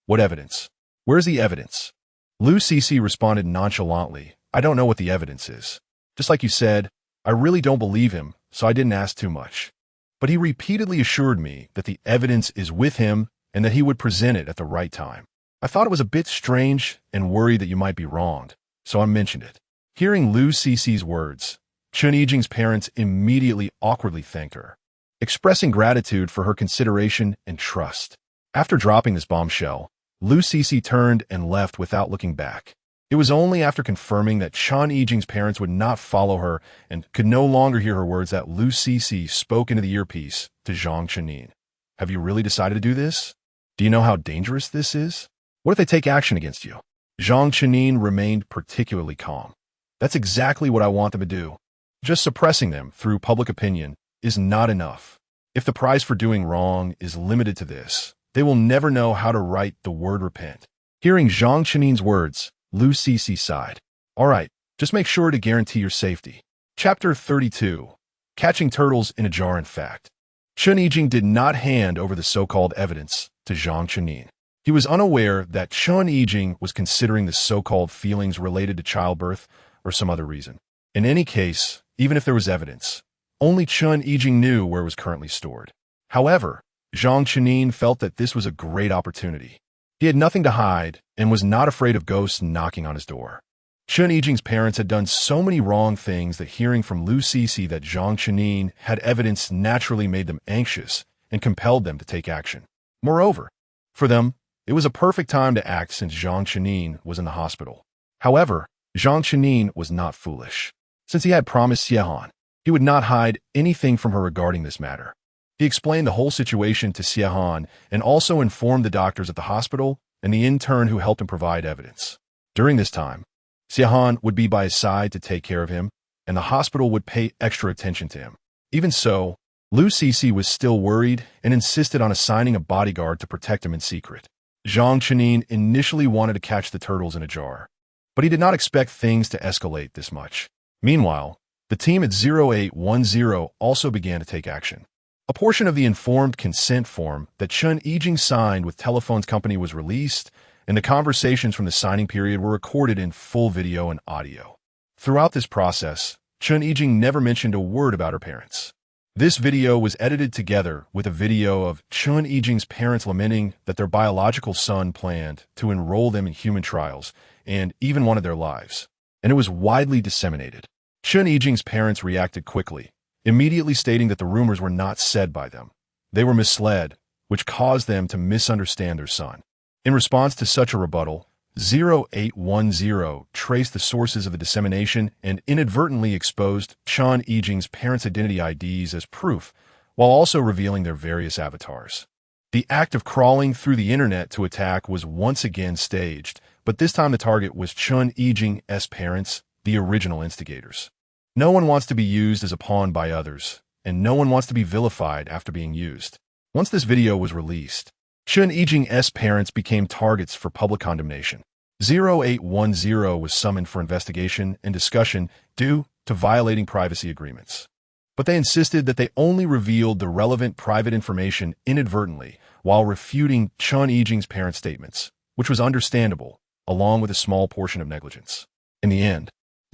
"What evidence? Where's the evidence?" Lu Cixi responded nonchalantly, "I don't know what the evidence is. Just like you said, I really don't believe him, so I didn't ask too much. But he repeatedly assured me that the evidence is with him and that he would present it at the right time. I thought it was a bit strange and worried that you might be wronged, so I mentioned it." Hearing Lu Cixi's words, Chun Yijing's parents immediately awkwardly thanked her, expressing gratitude for her consideration and trust. After dropping this bombshell, Lu Cixi turned and left without looking back. It was only after confirming that Chun Yijing's parents would not follow her and could no longer hear her words that Lu Cixi spoke into the earpiece to Zhang Chenin. "Have you really decided to do this? Do you know how dangerous this is? What if they take action against you?" Zhang Chenin remained particularly calm. "That's exactly what I want them to do. Just suppressing them through public opinion is not enough. If the price for doing wrong is limited to this, they will never know how to write the word repent." Hearing Zhang Chenin's words, Lu Cixi sighed. "All right, just make sure to guarantee your safety." Chapter 32. Catching Turtles in a Jar. In fact, Chun Yijing did not hand over the so-called evidence to Zhang Chenin. He was unaware that Chun Yijing was considering the so-called feelings related to childbirth or some other reason. In any case, even if there was evidence, only Chun Yijing knew where it was currently stored. However, Zhang Chenin felt that this was a great opportunity. He had nothing to hide and was not afraid of ghosts knocking on his door. Chun Yijing's parents had done so many wrong things that hearing from Lu Cixi that Zhang Chenin had evidence naturally made them anxious and compelled them to take action. Moreover, for them, it was a perfect time to act since Zhang Chenin was in the hospital. However, Zhang Chenin was not foolish. Since he had promised Xiehan, he would not hide anything from her regarding this matter. He explained the whole situation to Xiehan and also informed the doctors at the hospital and the intern who helped him provide evidence. During this time, Xiehan would be by his side to take care of him, and the hospital would pay extra attention to him. Even so, Lu Cixi was still worried and insisted on assigning a bodyguard to protect him in secret. Zhang Chenin initially wanted to catch the turtles in a jar, but he did not expect things to escalate this much. Meanwhile, the team at 0810 also began to take action. A portion of the informed consent form that Chun Yijing signed with Telephone's company was released, and the conversations from the signing period were recorded in full video and audio. Throughout this process, Chun Yijing never mentioned a word about her parents. This video was edited together with a video of Chun Yijing's parents lamenting that their biological son planned to enroll them in human trials and even wanted their lives. and it was widely disseminated. Chen Yijing's parents reacted quickly, immediately stating that the rumors were not said by them. They were misled, which caused them to misunderstand their son. In response to such a rebuttal, 0810 traced the sources of the dissemination and inadvertently exposed Chen Yijing's parents' identity IDs as proof, while also revealing their various avatars. The act of crawling through the internet to attack was once again staged, but this time the target was Chen Yijing's parents, the original instigators. No one wants to be used as a pawn by others, and no one wants to be vilified after being used. Once this video was released, Chen Yijing's parents became targets for public condemnation. 0810 was summoned for investigation and discussion due to violating privacy agreements. But they insisted that they only revealed the relevant private information inadvertently while refuting Chen Yijing's parents' statements, which was understandable, along with a small portion of negligence. In the end,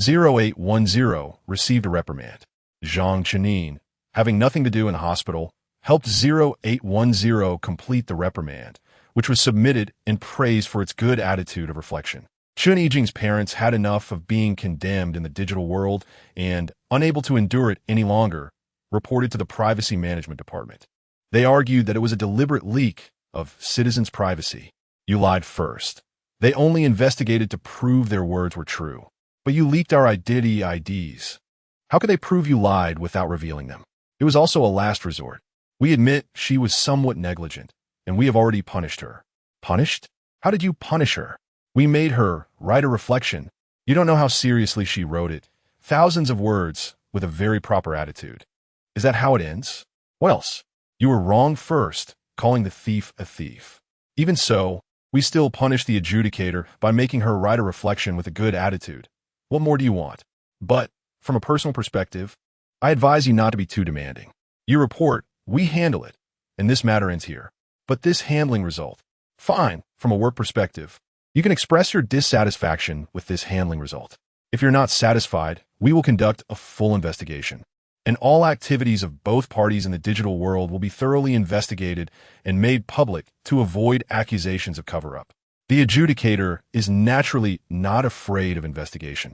0810 received a reprimand. Zhang Chenin, having nothing to do in the hospital, helped 0810 complete the reprimand, which was submitted and praised for its good attitude of reflection. Chen Yijing's parents had enough of being condemned in the digital world and, unable to endure it any longer, reported to the Privacy Management Department. They argued that it was a deliberate leak of citizens' privacy. You lied first. They only investigated to prove their words were true. But you leaked our identity IDs. How could they prove you lied without revealing them? It was also a last resort. We admit she was somewhat negligent, and we have already punished her. Punished? How did you punish her? We made her write a reflection. You don't know how seriously she wrote it. Thousands of words with a very proper attitude. Is that how it ends? What else? You were wrong first, calling the thief a thief. Even so, we still punish the adjudicator by making her write a reflection with a good attitude. What more do you want? But, from a personal perspective, I advise you not to be too demanding. You report, we handle it, and this matter ends here. But this handling result, fine, from a work perspective. You can express your dissatisfaction with this handling result. If you're not satisfied, we will conduct a full investigation, and all activities of both parties in the digital world will be thoroughly investigated and made public to avoid accusations of cover-up. The adjudicator is naturally not afraid of investigation.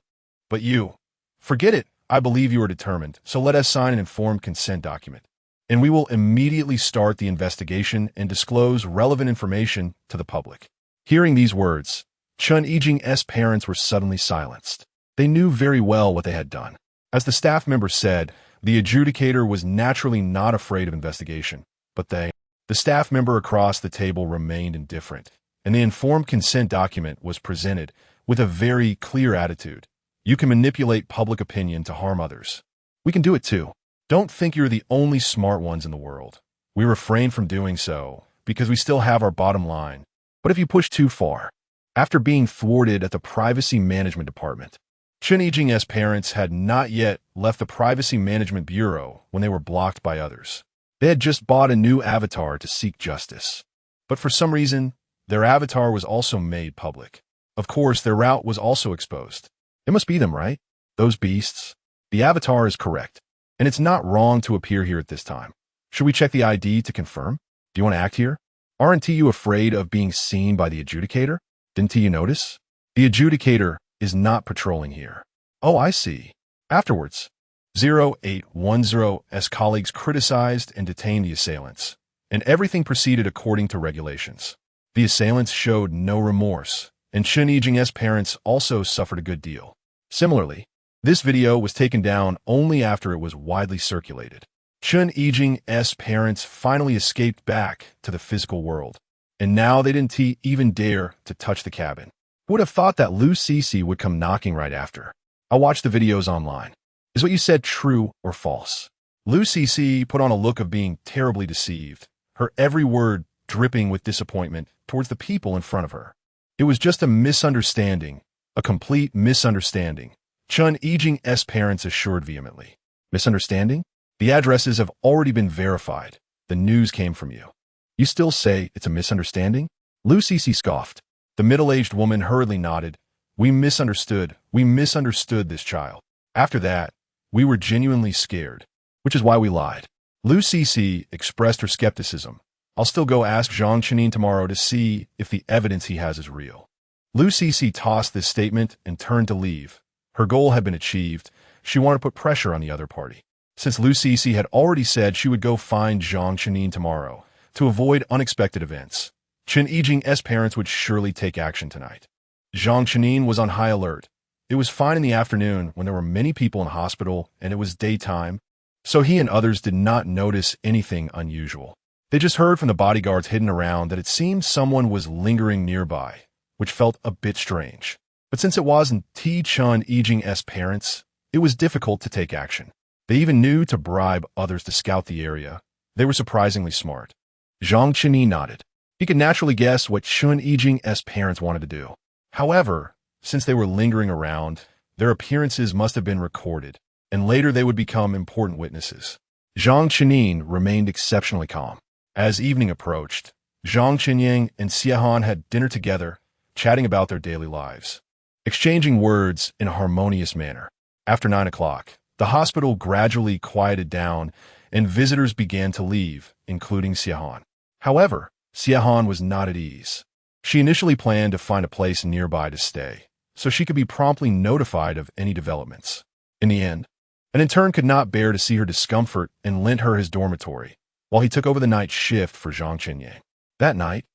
But you, forget it. I believe you are determined, so let us sign an informed consent document, and we will immediately start the investigation and disclose relevant information to the public. Hearing these words, Chen Yijing's parents were suddenly silenced. They knew very well what they had done. As the staff member said, the adjudicator was naturally not afraid of investigation, but the staff member across the table remained indifferent, and the informed consent document was presented with a very clear attitude. You can manipulate public opinion to harm others. We can do it too. Don't think you're the only smart ones in the world. We refrain from doing so because we still have our bottom line. But if you push too far, after being thwarted at the Privacy Management Department, Chen Yijing's parents had not yet left the Privacy Management Bureau when they were blocked by others. They had just bought a new avatar to seek justice. But for some reason, their avatar was also made public. Of course, their route was also exposed. It must be them, right? Those beasts. The avatar is correct, and it's not wrong to appear here at this time. Should we check the ID to confirm? Do you want to act here? Aren't you afraid of being seen by the adjudicator? Didn't you notice? The adjudicator is not patrolling here. Oh, I see. Afterwards, 0810's colleagues criticized and detained the assailants, and everything proceeded according to regulations. The assailants showed no remorse, and Chen Yijing's parents also suffered a good deal. Similarly, this video was taken down only after it was widely circulated. Chen Yijing's parents finally escaped back to the physical world, and now they didn't even dare to touch the cabin. Who would have thought that Lu Cece would come knocking right after? I watched the videos online. Is what you said true or false? Lu Cece put on a look of being terribly deceived, her every word dripping with disappointment towards the people in front of her. It was just a misunderstanding, a complete misunderstanding, Chen Yijing's parents assured vehemently. Misunderstanding? The addresses have already been verified. The news came from you. You still say it's a misunderstanding? Lu Cece scoffed. The middle-aged woman hurriedly nodded. We misunderstood this child. After that, we were genuinely scared, which is why we lied. Lu Cece expressed her skepticism. I'll still go ask Zhang Chenin tomorrow to see if the evidence he has is real. Lu Cece tossed this statement and turned to leave, Her goal had been achieved. She wanted to put pressure on the other party. Since Lu Cixi had already said she would go find Zhang Chenin tomorrow to avoid unexpected events, Chen Yijing's parents would surely take action tonight. Zhang Chenin was on high alert. It was fine in the afternoon when there were many people in the hospital and it was daytime, so he and others did not notice anything unusual. They just heard from the bodyguards hidden around that it seemed someone was lingering nearby, which felt a bit strange. But since it wasn't Chen Yijing's parents, it was difficult to take action. They even knew to bribe others to scout the area. They were surprisingly smart. Zhang Chenin nodded. He could naturally guess what Chen Yijing's parents wanted to do. However, since they were lingering around, their appearances must have been recorded, and later they would become important witnesses. Zhang Chenin remained exceptionally calm. As evening approached, Zhang Chenyang and Xie had dinner together, chatting about their daily lives, exchanging words in a harmonious manner. After 9 o'clock, the hospital gradually quieted down, and visitors began to leave, including Xie. However, Xie was not at ease. She initially planned to find a place nearby to stay, so she could be promptly notified of any developments. In the end, an intern could not bear to see her discomfort and lent her his dormitory, while he took over the night shift for Zhang Chenyang. That night,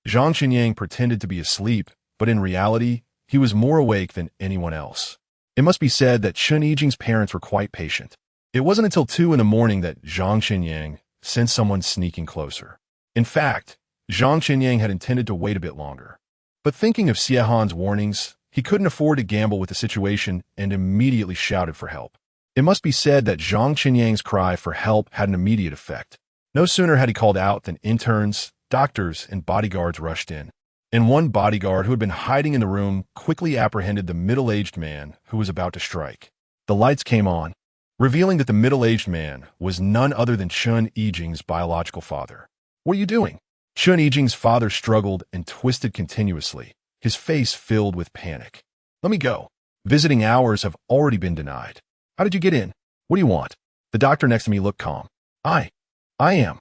Zhang Chenyang pretended to be asleep, but in reality, he was more awake than anyone else. It must be said that Chen Yijing's parents were quite patient. It wasn't until 2 in the morning that Zhang Chenyang sensed someone sneaking closer. In fact, Zhang Chenyang had intended to wait a bit longer. But thinking of Xie warnings, he couldn't afford to gamble with the situation and immediately shouted for help. It must be said that Zhang Chenyang's cry for help had an immediate effect. No sooner had he called out than interns, doctors, and bodyguards rushed in. And one bodyguard who had been hiding in the room quickly apprehended the middle-aged man who was about to strike. The lights came on, revealing that the middle-aged man was none other than Chen Yijing's biological father. "What are you doing?" Chen Yijing's father struggled and twisted continuously, his face filled with panic. "Let me go. Visiting hours have already been denied." "How did you get in? What do you want?" The doctor next to me looked calm. I am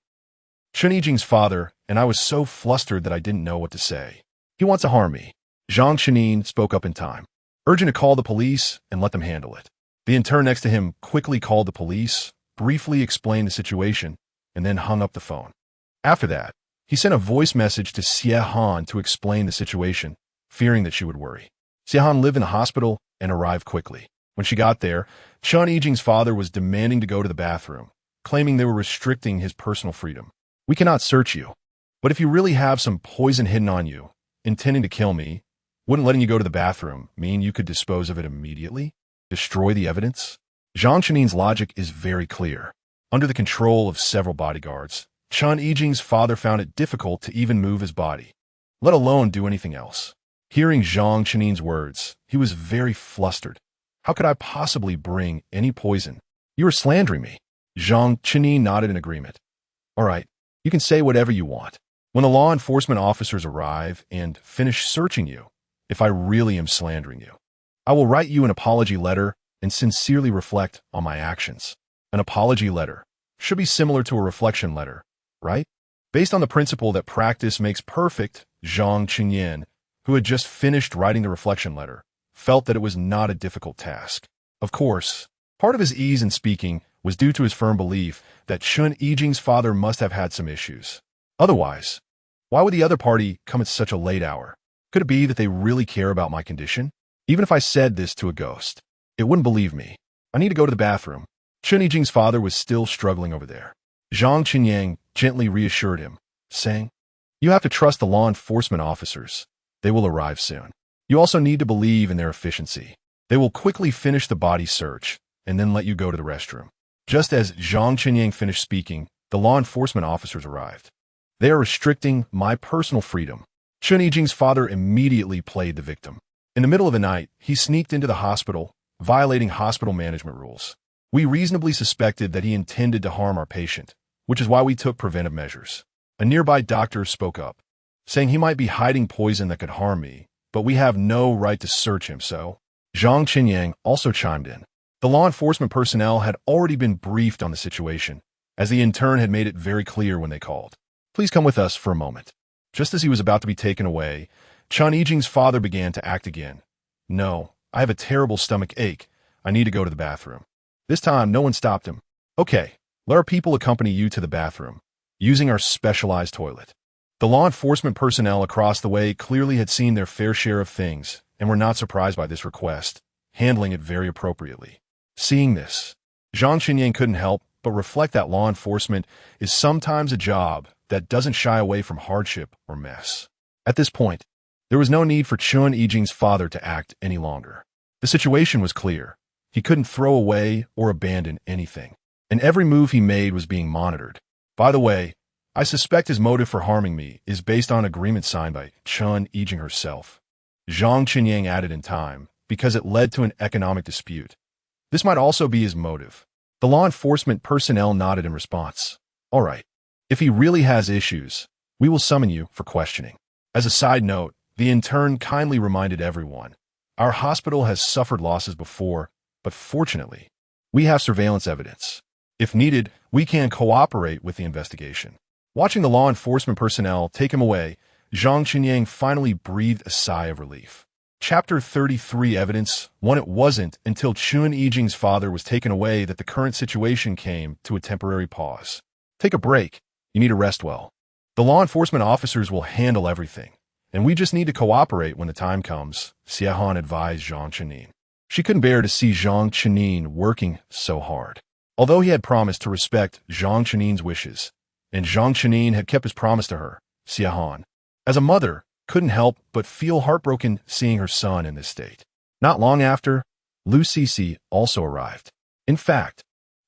Chen Yijing's father, and I was so flustered that I didn't know what to say. "He wants to harm me." Zhang Chenin spoke up in time, urging to call the police and let them handle it. The intern next to him quickly called the police, briefly explained the situation, and then hung up the phone. After that, he sent a voice message to Xie to explain the situation, fearing that she would worry. Xie lived in the hospital and arrived quickly. When she got there, Chen Yijing's father was demanding to go to the bathroom, claiming they were restricting his personal freedom. "We cannot search you, but if you really have some poison hidden on you, intending to kill me, wouldn't letting you go to the bathroom mean you could dispose of it immediately? Destroy the evidence?" Zhang Chenin's logic is very clear. Under the control of several bodyguards, Chen Yijing's father found it difficult to even move his body, let alone do anything else. Hearing Zhang Chenin's words, he was very flustered. "How could I possibly bring any poison? You are slandering me." Zhang Chenin nodded in agreement. "All right, you can say whatever you want. When the law enforcement officers arrive and finish searching you, if I really am slandering you, I will write you an apology letter and sincerely reflect on my actions." An apology letter should be similar to a reflection letter, right? Based on the principle that practice makes perfect, Zhang Chenyang, who had just finished writing the reflection letter, felt that it was not a difficult task. Of course, part of his ease in speaking was due to his firm belief that Chen Yijing's father must have had some issues. Otherwise, why would the other party come at such a late hour? Could it be that they really care about my condition? Even if I said this to a ghost, it wouldn't believe me. "I need to go to the bathroom." Chen Yijing's father was still struggling over there. Zhang Chenyang gently reassured him, saying, "You have to trust the law enforcement officers. They will arrive soon. You also need to believe in their efficiency. They will quickly finish the body search and then let you go to the restroom." Just as Zhang Chenyang finished speaking, the law enforcement officers arrived. "They are restricting my personal freedom." Chen Yijing's father immediately played the victim. In the middle of the night, he sneaked into the hospital, violating hospital management rules. We reasonably suspected that he intended to harm our patient, which is why we took preventive measures. A nearby doctor spoke up, saying he might be hiding poison that could harm me, but we have no right to search him, so Zhang Chenyang also chimed in. The law enforcement personnel had already been briefed on the situation, as the intern had made it very clear when they called. "Please come with us for a moment." Just as he was about to be taken away, Chen Yijing's father began to act again. "No, I have a terrible stomach ache. I need to go to the bathroom. This time, no one stopped him. Okay, let our people accompany you to the bathroom, using our specialized toilet. The law enforcement personnel across the way clearly had seen their fair share of things and were not surprised by this request, handling it very appropriately. Seeing this, Zhang Qinyang couldn't help but reflect that law enforcement is sometimes a job that doesn't shy away from hardship or mess. At this point, there was no need for Chun Yijing's father to act any longer. The situation was clear. He couldn't throw away or abandon anything, and every move he made was being monitored. By the way, I suspect his motive for harming me is based on agreement signed by Chun Yijing herself. Zhang Qinyang added in time, because it led to an economic dispute. This might also be his motive. The law enforcement personnel nodded in response. All right. If he really has issues, we will summon you for questioning. As a side note, the intern kindly reminded everyone, our hospital has suffered losses before, but fortunately, we have surveillance evidence. If needed, we can cooperate with the investigation. Watching the law enforcement personnel take him away, Zhang Qinyang finally breathed a sigh of relief. Chapter 33 Evidence 1. It wasn't until Chun Yijing's father was taken away that the current situation came to a temporary pause. Take a break. You need to rest well. The law enforcement officers will handle everything, and we just need to cooperate when the time comes, Xiahan advised Zhang Qinying. She couldn't bear to see Zhang Qinying working so hard. Although he had promised to respect Zhang Qinying's wishes, and Zhang Qinying had kept his promise to her, Xiahan, as a mother, couldn't help but feel heartbroken seeing her son in this state. Not long after, Lu Cixi also arrived. In fact,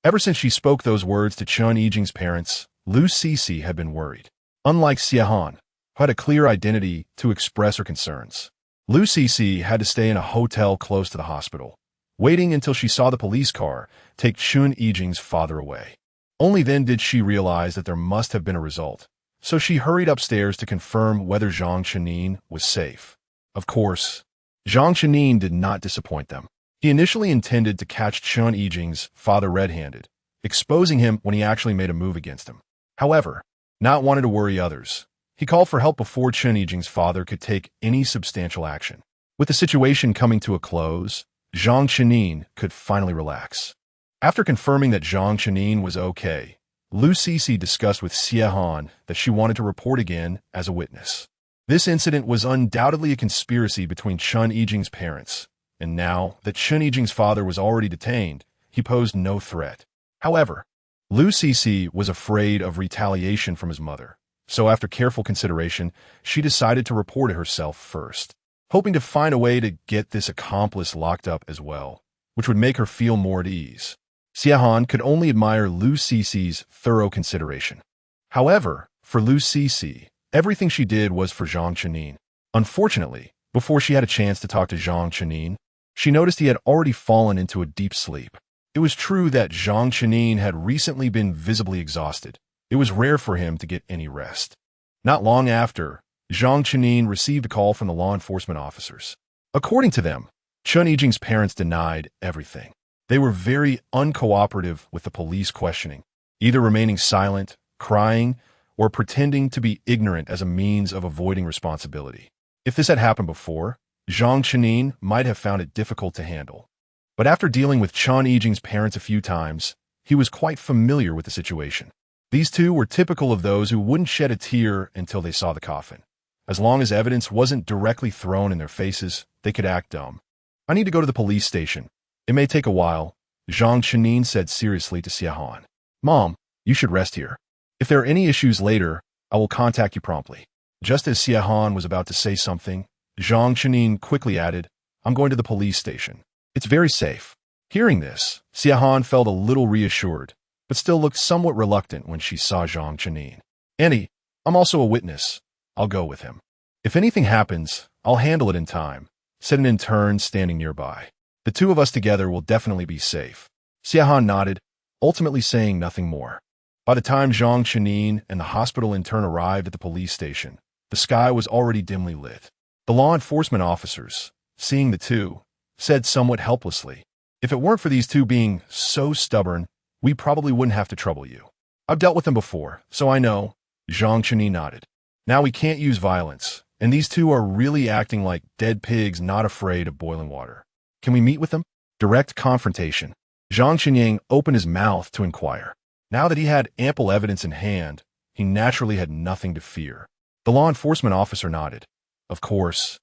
ever since she spoke those words to Chun Yijing's parents, Lu Cixi had been worried. Unlike Xiahan, who had a clear identity to express her concerns, Lu Cixi had to stay in a hotel close to the hospital, waiting until she saw the police car take Chun Yijing's father away. Only then did she realize that there must have been a result. So she hurried upstairs to confirm whether Zhang Qinying was safe. Of course, Zhang Qinying did not disappoint them. He initially intended to catch Chun Yijing's father red-handed, exposing him when he actually made a move against him. However, not wanting to worry others, he called for help before Chun Yijing's father could take any substantial action. With the situation coming to a close, Zhang Qinying could finally relax. After confirming that Zhang Qinying was okay, Lu Cixi discussed with Xiahan that she wanted to report again as a witness. This incident was undoubtedly a conspiracy between Chun Yijing's parents, and now that Chun Yijing's father was already detained, he posed no threat. However, Lu Cixi was afraid of retaliation from his mother, so after careful consideration, she decided to report it herself first, hoping to find a way to get this accomplice locked up as well, which would make her feel more at ease. Xiahan could only admire Lu Cixi's thorough consideration. However, for Lu Cixi, everything she did was for Zhang Qinying. Unfortunately, before she had a chance to talk to Zhang Qinying, she noticed he had already fallen into a deep sleep. It was true that Zhang Qinying had recently been visibly exhausted. It was rare for him to get any rest. Not long after, Zhang Qinying received a call from the law enforcement officers. According to them, Chun Yijing's parents denied everything. They were very uncooperative with the police questioning, either remaining silent, crying, or pretending to be ignorant as a means of avoiding responsibility. If this had happened before, Zhang Qinying might have found it difficult to handle. But after dealing with Chun Yijing's parents a few times, he was quite familiar with the situation. These two were typical of those who wouldn't shed a tear until they saw the coffin. As long as evidence wasn't directly thrown in their faces, they could act dumb. I need to go to the police station. It may take a while, Zhang Qinying said seriously to Xiahan. Mom, you should rest here. If there are any issues later, I will contact you promptly. Just as Xiahan was about to say something, Zhang Qinying quickly added, I'm going to the police station. It's very safe. Hearing this, Xiahan felt a little reassured, but still looked somewhat reluctant when she saw Zhang Qinying. Annie, I'm also a witness. I'll go with him. If anything happens, I'll handle it in time, said an intern standing nearby. The two of us together will definitely be safe. Xiahan nodded, ultimately saying nothing more. By the time Zhang Qinying and the hospital intern arrived at the police station, the sky was already dimly lit. The law enforcement officers, seeing the two, said somewhat helplessly, if it weren't for these two being so stubborn, we probably wouldn't have to trouble you. I've dealt with them before, so I know. Zhang Qinying nodded. Now we can't use violence, and these two are really acting like dead pigs not afraid of boiling water. Can we meet with them? Direct confrontation. Zhang Qinyang opened his mouth to inquire. Now that he had ample evidence in hand, he naturally had nothing to fear. The law enforcement officer nodded. Of course.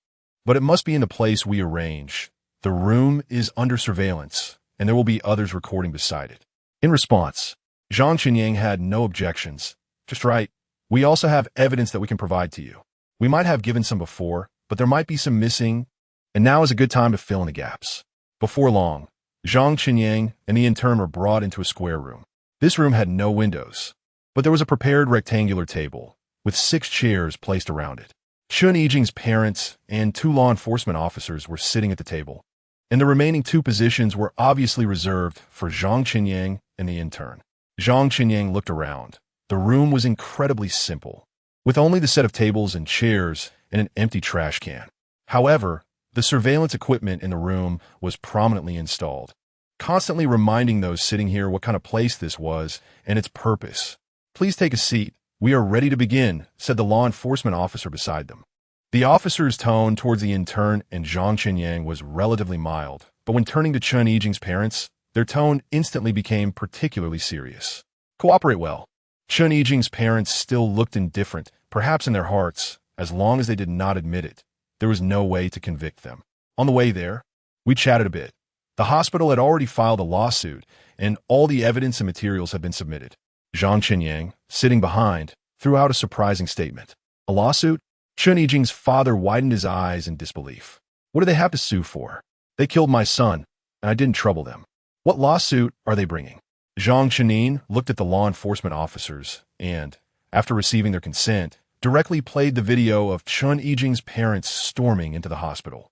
But it must be in the place we arrange. The room is under surveillance, and there will be others recording beside it. In response, Zhang Qinyang had no objections. Just right. We also have evidence that we can provide to you. We might have given some before, but there might be some missing, and now is a good time to fill in the gaps. Before long, Zhang Qinyang and the intern were brought into a square room. This room had no windows, but there was a prepared rectangular table with 6 chairs placed around it. Chun Yijing's parents and 2 law enforcement officers were sitting at the table, and the remaining 2 positions were obviously reserved for Zhang Qinyang and the intern. Zhang Qinyang looked around. The room was incredibly simple, with only the set of tables and chairs and an empty trash can. However, the surveillance equipment in the room was prominently installed, constantly reminding those sitting here what kind of place this was and its purpose. Please take a seat. We are ready to begin, said the law enforcement officer beside them. The officer's tone towards the intern and Zhang Qinyang was relatively mild, but when turning to Chun Yijing's parents, their tone instantly became particularly serious. Cooperate well. Chun Yijing's parents still looked indifferent, perhaps in their hearts, as long as they did not admit it. There was no way to convict them. On the way there, we chatted a bit. The hospital had already filed a lawsuit, and all the evidence and materials had been submitted. Zhang Qinyang, sitting behind, threw out a surprising statement. A lawsuit? Chun Yijing's father widened his eyes in disbelief. What do they have to sue for? They killed my son, and I didn't trouble them. What lawsuit are they bringing? Zhang Qinyang looked at the law enforcement officers and, after receiving their consent, directly played the video of Chun Yijing's parents storming into the hospital.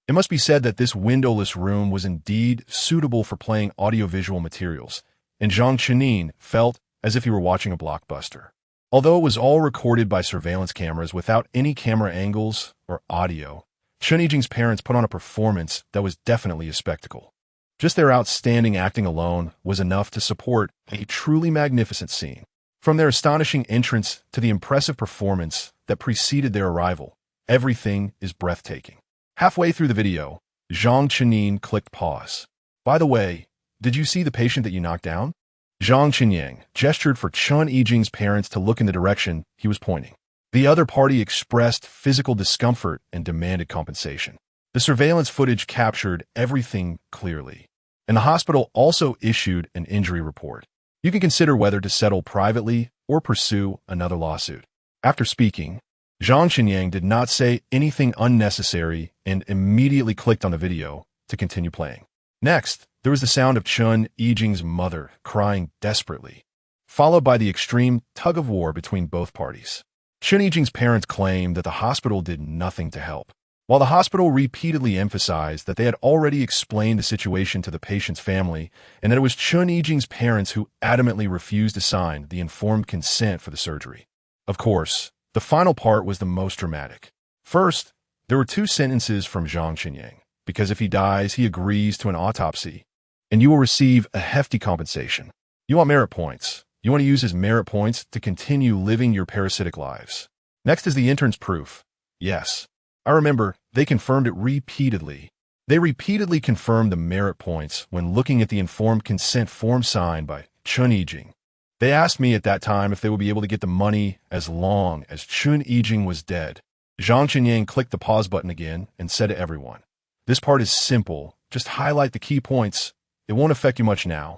It must be said that this windowless room was indeed suitable for playing audiovisual materials, and Zhang Qinyang felt as if he were watching a blockbuster. Although it was all recorded by surveillance cameras without any camera angles or audio, Chun Yijing's parents put on a performance that was definitely a spectacle. Just their outstanding acting alone was enough to support a truly magnificent scene. From their astonishing entrance to the impressive performance that preceded their arrival, everything is breathtaking. Halfway through the video, Zhang Qinyang clicked pause. By the way, did you see the patient that you knocked down? Zhang Qinyang gestured for Chun Yijing's parents to look in the direction he was pointing. The other party expressed physical discomfort and demanded compensation. The surveillance footage captured everything clearly, and the hospital also issued an injury report. You can consider whether to settle privately or pursue another lawsuit. After speaking, Zhang Qinyang did not say anything unnecessary and immediately clicked on the video to continue playing. Next, there was the sound of Chun Yijing's mother crying desperately, followed by the extreme tug-of-war between both parties. Chun Yijing's parents claimed that the hospital did nothing to help, while the hospital repeatedly emphasized that they had already explained the situation to the patient's family and that it was Chun Yijing's parents who adamantly refused to sign the informed consent for the surgery. Of course, the final part was the most dramatic. First, there were 2 sentences from Zhang Qinyang, because if he dies, he agrees to an autopsy, and you will receive a hefty compensation. You want merit points. You want to use his merit points to continue living your parasitic lives. Next is the intern's proof. Yes, I remember, they confirmed it repeatedly. They repeatedly confirmed the merit points when looking at the informed consent form signed by Chun Yijing. They asked me at that time if they would be able to get the money as long as Chun Yijing was dead. Zhang Qinyang clicked the pause button again and said to everyone, "This part is simple. Just highlight the key points. It won't affect you much now,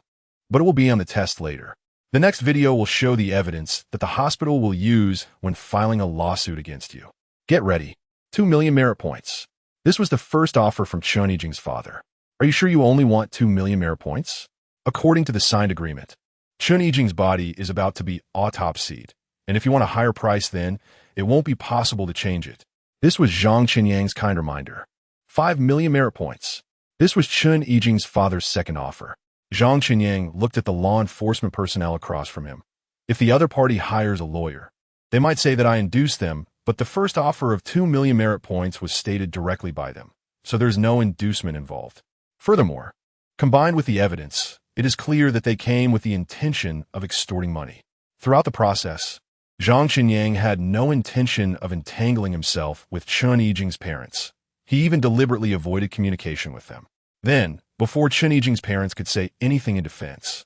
but it will be on the test later." The next video will show the evidence that the hospital will use when filing a lawsuit against you. Get ready. 2 million merit points. This was the first offer from Chun Yijing's father. Are you sure you only want 2 million merit points? According to the signed agreement, Chun Yijing's body is about to be autopsied, and if you want a higher price then, it won't be possible to change it. This was Zhang Qinyang's kind reminder. 5 million merit points. This was Chun Yijing's father's second offer. Zhang Qinyang looked at the law enforcement personnel across from him. If the other party hires a lawyer, they might say that I induced them, but the first offer of 2 million merit points was stated directly by them, so there's no inducement involved. Furthermore, combined with the evidence, it is clear that they came with the intention of extorting money. Throughout the process, Zhang Qinyang had no intention of entangling himself with Chun Yijing's parents. He even deliberately avoided communication with them. Then, before Chen Yijing's parents could say anything in defense,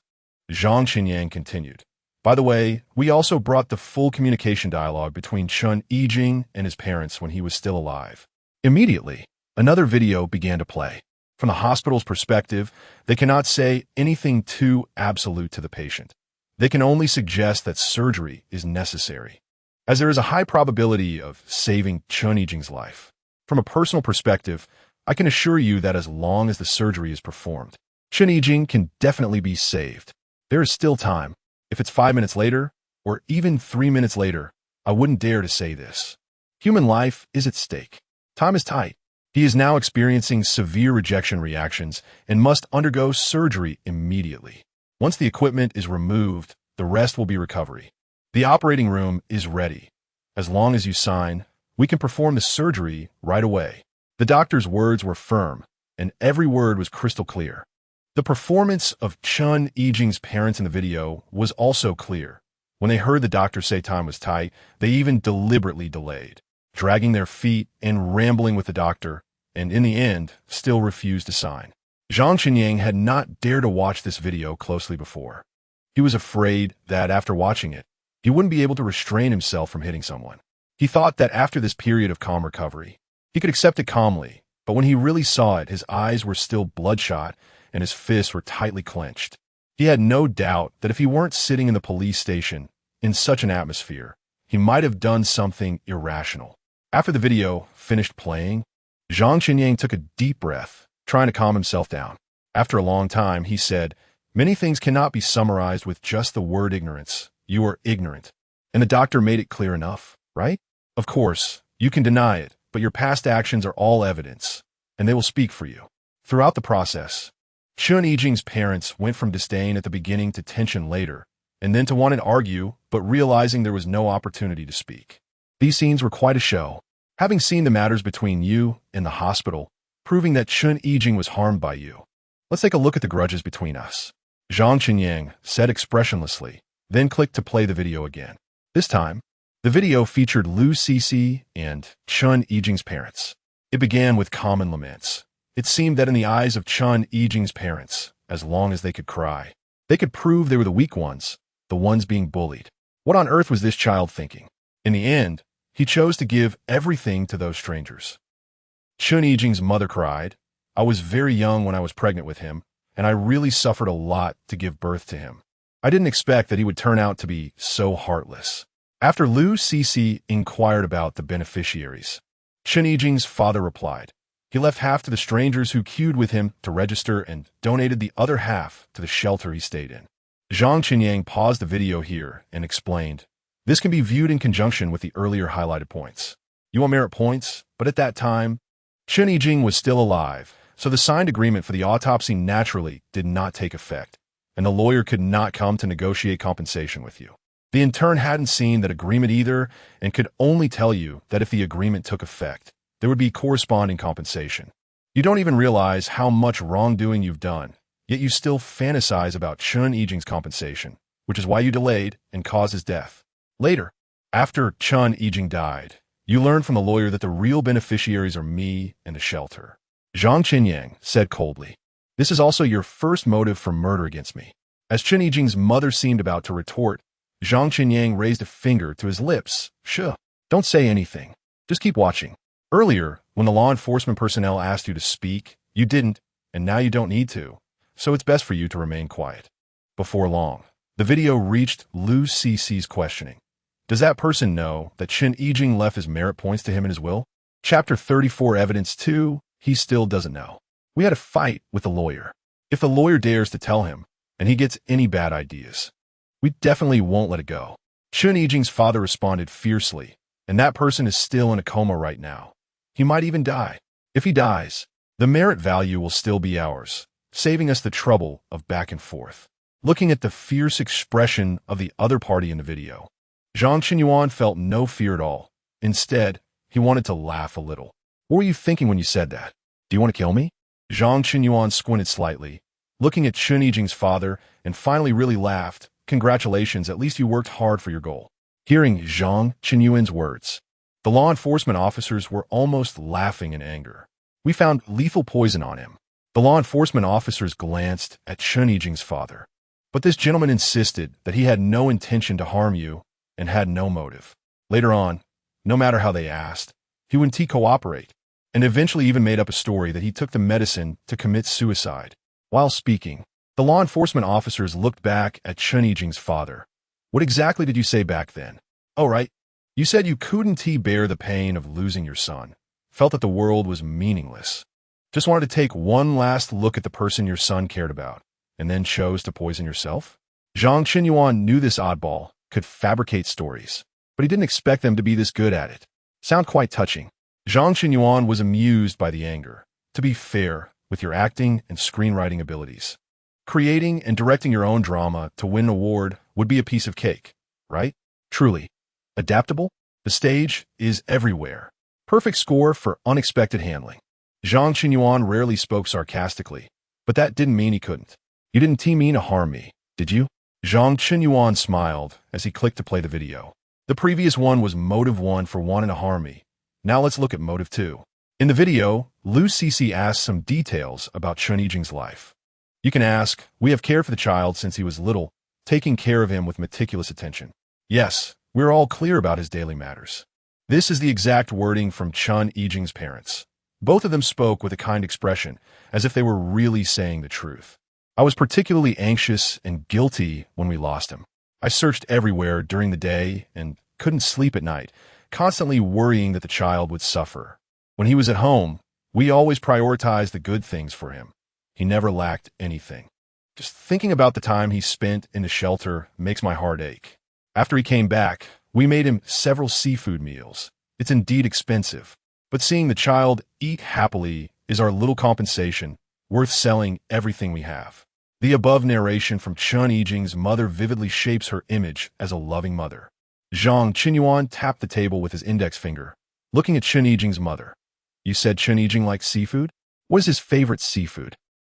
Zhang Qinyang continued. By the way, we also brought the full communication dialogue between Chen Yijing and his parents when he was still alive. Immediately, another video began to play. From the hospital's perspective, they cannot say anything too absolute to the patient. They can only suggest that surgery is necessary, as there is a high probability of saving Chen Yijing's life. From a personal perspective, I can assure you that as long as the surgery is performed, Chen Yijing can definitely be saved. There is still time. If it's 5 minutes later, or even 3 minutes later, I wouldn't dare to say this. Human life is at stake. Time is tight. He is now experiencing severe rejection reactions and must undergo surgery immediately. Once the equipment is removed, the rest will be recovery. The operating room is ready. As long as you sign, we can perform the surgery right away. The doctor's words were firm, and every word was crystal clear. The performance of Chen Yijing's parents in the video was also clear. When they heard the doctor say time was tight, they even deliberately delayed, dragging their feet and rambling with the doctor, and in the end, still refused to sign. Zhang Qinyang had not dared to watch this video closely before. He was afraid that after watching it, he wouldn't be able to restrain himself from hitting someone. He thought that after this period of calm recovery, he could accept it calmly, but when he really saw it, his eyes were still bloodshot and his fists were tightly clenched. He had no doubt that if he weren't sitting in the police station in such an atmosphere, he might have done something irrational. After the video finished playing, Zhang Qinyang took a deep breath, trying to calm himself down. After a long time, he said, "Many things cannot be summarized with just the word ignorance. You are ignorant." And the doctor made it clear enough, right? Of course, you can deny it, but your past actions are all evidence, and they will speak for you. Throughout the process, Chen Yijing's parents went from disdain at the beginning to tension later, and then to wanting to argue, but realizing there was no opportunity to speak. These scenes were quite a show. Having seen the matters between you and the hospital, proving that Chen Yijing was harmed by you, let's take a look at the grudges between us. Zhang Qinyang said expressionlessly, then clicked to play the video again. This time, the video featured Lu Cixi and Chen Yijing's parents. It began with common laments. It seemed that in the eyes of Chen Yijing's parents, as long as they could cry, they could prove they were the weak ones, the ones being bullied. What on earth was this child thinking? In the end, he chose to give everything to those strangers. Chen Yijing's mother cried, "I was very young when I was pregnant with him, and I really suffered a lot to give birth to him. I didn't expect that he would turn out to be so heartless." After Lu Cixi inquired about the beneficiaries, Chen Yijing's father replied, "He left half to the strangers who queued with him to register and donated the other half to the shelter he stayed in." Zhang Qinyang paused the video here and explained, "This can be viewed in conjunction with the earlier highlighted points. You want merit points, but at that time, Chen Yijing was still alive, so the signed agreement for the autopsy naturally did not take effect, and the lawyer could not come to negotiate compensation with you. The intern hadn't seen that agreement either and could only tell you that if the agreement took effect, there would be corresponding compensation. You don't even realize how much wrongdoing you've done, yet you still fantasize about Chen Yijing's compensation, which is why you delayed and caused his death. Later, after Chen Yijing died, you learned from the lawyer that the real beneficiaries are me and the shelter." Zhang Qinyang said coldly, "This is also your first motive for murder against me." As Chen Yijing's mother seemed about to retort, Zhang Qinyang raised a finger to his lips. "Shh, don't say anything. Just keep watching. Earlier, when the law enforcement personnel asked you to speak, you didn't, and now you don't need to, so it's best for you to remain quiet." Before long, the video reached Lu Cixi's questioning. Does that person know that Chen Yijing left his merit points to him in his will? Chapter 34 Evidence 2, he still doesn't know. We had a fight with the lawyer. If the lawyer dares to tell him, and he gets any bad ideas, we definitely won't let it go. Chen Yijing's father responded fiercely, and that person is still in a coma right now. He might even die. If he dies, the merit value will still be ours, saving us the trouble of back and forth. Looking at the fierce expression of the other party in the video, Zhang Qinyuan felt no fear at all. Instead, he wanted to laugh a little. "What were you thinking when you said that? Do you want to kill me?" Zhang Qinyuan squinted slightly, looking at Chen Yijing's father, and finally really laughed. "Congratulations, at least you worked hard for your goal." Hearing Zhang Qinyuan's words, the law enforcement officers were almost laughing in anger. "We found lethal poison on him. The law enforcement officers glanced at Chen Yijing's father. But this gentleman insisted that he had no intention to harm you and had no motive. Later on, no matter how they asked, he wouldn't cooperate, and eventually even made up a story that he took the medicine to commit suicide. While speaking, the law enforcement officers looked back at Chen Yijing's father. What exactly did you say back then? Oh, right. You said you couldn't bear the pain of losing your son, felt that the world was meaningless. Just wanted to take one last look at the person your son cared about, and then chose to poison yourself? Zhang Qinyuan knew this oddball could fabricate stories, but he didn't expect them to be this good at it. Sound quite touching. Zhang Qinyuan was amused by the anger. To be fair, with your acting and screenwriting abilities, creating and directing your own drama to win an award would be a piece of cake, right? Truly. Adaptable? The stage is everywhere. Perfect score for unexpected handling. Zhang Qinyuan rarely spoke sarcastically, but that didn't mean he couldn't. You didn't mean to harm me, did you? Zhang Qinyuan smiled as he clicked to play the video. The previous one was motive 1 for wanting to harm me. Now let's look at motive 2. In the video, Lu Cixi asks some details about Chen Yijing's life. You can ask, we have cared for the child since he was little, taking care of him with meticulous attention. Yes, we're all clear about his daily matters. This is the exact wording from Chen Yijing's parents. Both of them spoke with a kind expression, as if they were really saying the truth. I was particularly anxious and guilty when we lost him. I searched everywhere during the day and couldn't sleep at night, constantly worrying that the child would suffer. When he was at home, we always prioritized the good things for him. He never lacked anything. Just thinking about the time he spent in the shelter makes my heart ache. After he came back, we made him several seafood meals. It's indeed expensive, but seeing the child eat happily is our little compensation, worth selling everything we have. The above narration from Chen Yijing's mother vividly shapes her image as a loving mother. Zhang Qinyuan tapped the table with his index finger, looking at Chen Yijing's mother. You said Chen Yijing likes seafood? What is his favorite seafood?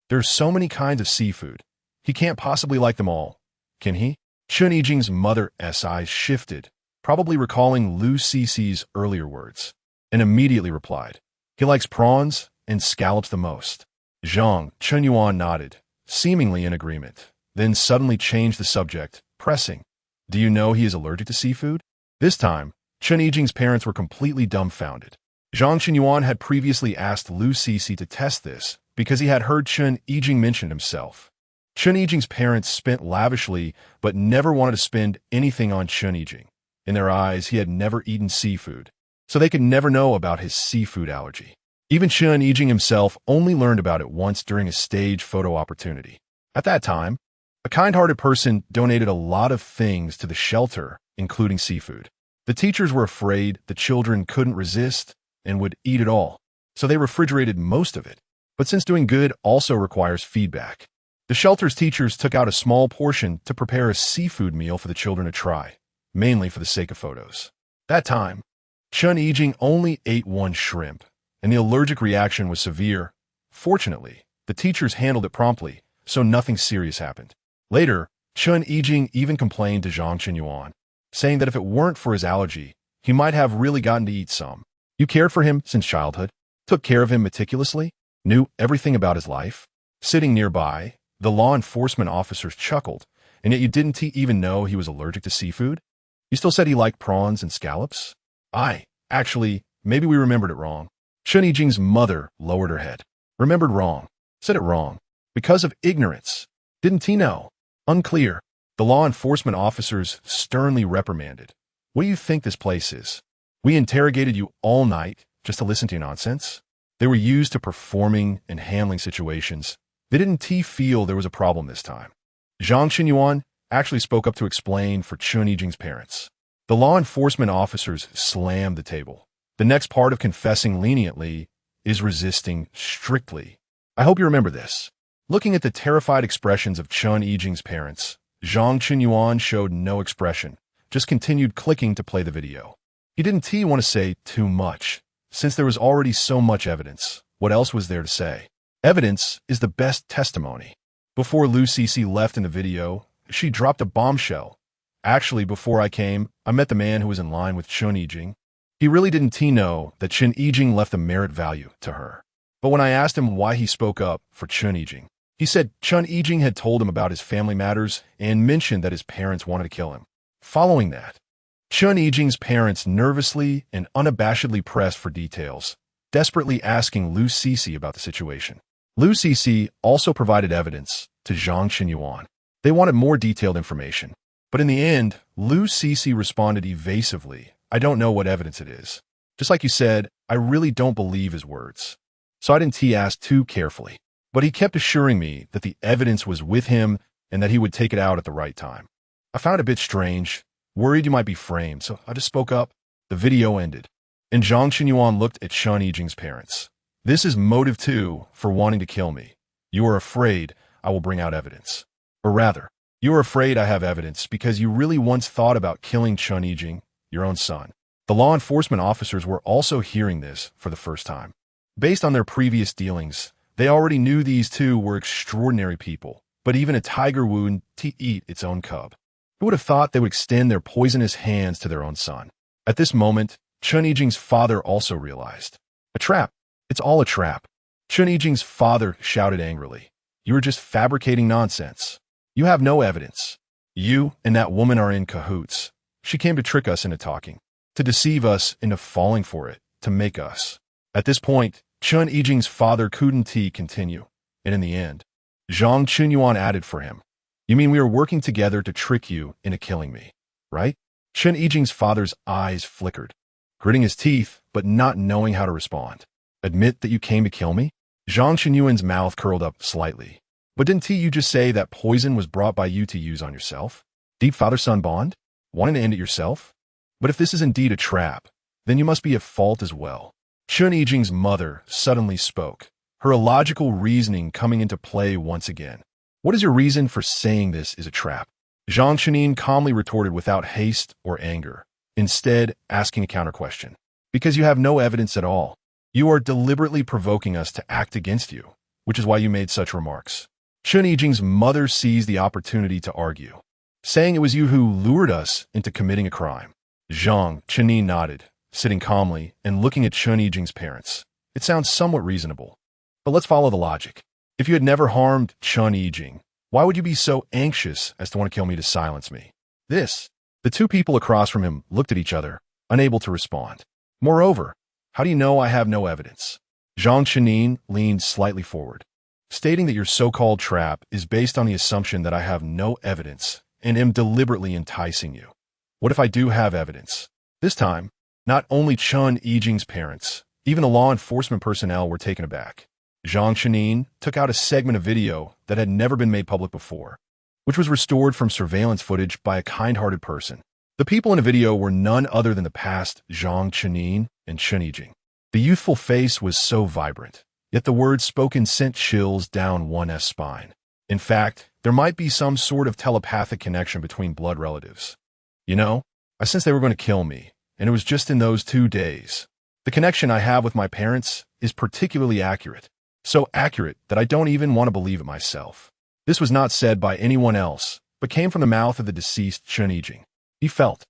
There's so many kinds of seafood. He can't possibly like them all, can he? Chen Yijing's mother's eyes shifted, probably recalling Lu Cixi's earlier words, and immediately replied, he likes prawns and scallops the most. Zhang Qinyuan nodded, seemingly in agreement, then suddenly changed the subject, pressing, do you know he is allergic to seafood? This time, Chen Yijing's parents were completely dumbfounded. Zhang Qinyuan had previously asked Lu Cixi to test this because he had heard Chen Yijing mention himself. Chen Yijing's parents spent lavishly but never wanted to spend anything on Chen Yijing. In their eyes, he had never eaten seafood, so they could never know about his seafood allergy. Even Chen Yijing himself only learned about it once during a stage photo opportunity. At that time, a kind-hearted person donated a lot of things to the shelter, including seafood. The teachers were afraid the children couldn't resist and would eat it all, so they refrigerated most of it. But since doing good also requires feedback, the shelter's teachers took out a small portion to prepare a seafood meal for the children to try, mainly for the sake of photos. That time, Chen Yijing only ate one shrimp, and the allergic reaction was severe. Fortunately, the teachers handled it promptly, so nothing serious happened. Later, Chen Yijing even complained to Zhang Qinyuan, saying that if it weren't for his allergy, he might have really gotten to eat some. You cared for him since childhood, took care of him meticulously, knew everything about his life. Sitting nearby, the law enforcement officers chuckled, and yet you didn't even know he was allergic to seafood? You still said he liked prawns and scallops? Actually, maybe we remembered it wrong. Chen Yijing's mother lowered her head. Remembered wrong. Said it wrong. Because of ignorance. Didn't he know? Unclear. The law enforcement officers sternly reprimanded. What do you think this place is? We interrogated you all night just to listen to your nonsense? They were used to performing and handling situations. They didn't feel there was a problem this time. Zhang Qinyuan actually spoke up to explain for Chen Yijing's parents. The law enforcement officers slammed the table. The next part of confessing leniently is resisting strictly. I hope you remember this. Looking at the terrified expressions of Chen Yijing's parents, Zhang Qinyuan showed no expression, just continued clicking to play the video. He didn't want to say too much, since there was already so much evidence. What else was there to say? Evidence is the best testimony. Before Lu Cixi left in the video, she dropped a bombshell. Actually, before I came, I met the man who was in line with Chen Yijing. He really didn't know that Chen Yijing left a merit value to her. But when I asked him why he spoke up for Chun Yijing, he said Chun Yijing had told him about his family matters and mentioned that his parents wanted to kill him. Following that, Chun Yijing's parents nervously and unabashedly pressed for details, desperately asking Lu Cixi about the situation. Lu Cixi also provided evidence to Zhang Qinyuan. They wanted more detailed information. But in the end, Lu Cixi responded evasively, "I don't know what evidence it is. Just like you said, I really don't believe his words." So I didn't ask too carefully. But he kept assuring me that the evidence was with him and that he would take it out at the right time. I found it a bit strange, worried you might be framed, so I just spoke up. The video ended, and Zhang Qinyuan looked at Chun Yijing's parents. "This is motive 2 for wanting to kill me. You are afraid I will bring out evidence. Or rather, you are afraid I have evidence because you really once thought about killing Chun Yijing, your own son." The law enforcement officers were also hearing this for the first time. Based on their previous dealings, they already knew these two were extraordinary people, but even a tiger wouldn't eat its own cub. Who would have thought they would extend their poisonous hands to their own son? At this moment, Chun Yijing's father also realized. A trap. It's all a trap. Chun Yijing's father shouted angrily. "You are just fabricating nonsense. You have no evidence. You and that woman are in cahoots. She came to trick us into talking, to deceive us into falling for it, to make us." At this point, Chun Yijing's father couldn't continue, and in the end, Zhang Qinyuan added for him. "You mean we are working together to trick you into killing me, right?" Chun Yijing's father's eyes flickered, gritting his teeth but not knowing how to respond. "Admit that you came to kill me?" Zhang Qinyuan's mouth curled up slightly. "But didn't you just say that poison was brought by you to use on yourself? Deep father-son bond? Wanting to end it yourself? But if this is indeed a trap, then you must be at fault as well." Chun Yijing's mother suddenly spoke, her illogical reasoning coming into play once again. "What is your reason for saying this is a trap?" Zhang Qinyuan calmly retorted without haste or anger, instead asking a counter-question. "Because you have no evidence at all. You are deliberately provoking us to act against you, which is why you made such remarks." Chun Yijing's mother seized the opportunity to argue, saying it was you who lured us into committing a crime. Zhang Qinyuan nodded, sitting calmly and looking at Chun Yijing's parents. "It sounds somewhat reasonable. But let's follow the logic. If you had never harmed Chun Yijing, why would you be so anxious as to want to kill me to silence me?" The two people across from him looked at each other, unable to respond. "Moreover, how do you know I have no evidence?" Zhang Qinyuan leaned slightly forward, stating that your so-called trap is based on the assumption that I have no evidence and am deliberately enticing you. What if I do have evidence? This time, not only Chun Yijing's parents, even the law enforcement personnel were taken aback. Zhang Qinyuan took out a segment of video that had never been made public before, which was restored from surveillance footage by a kind-hearted person. The people in the video were none other than the past Zhang Qinyuan and Chun Yijing. The youthful face was so vibrant, yet the words spoken sent chills down one's spine. In fact, there might be some sort of telepathic connection between blood relatives. "You know, I sensed they were going to kill me, and it was just in those 2 days. The connection I have with my parents is particularly accurate. So accurate that I don't even want to believe it myself." This was not said by anyone else, but came from the mouth of the deceased Chun Yijing. He felt.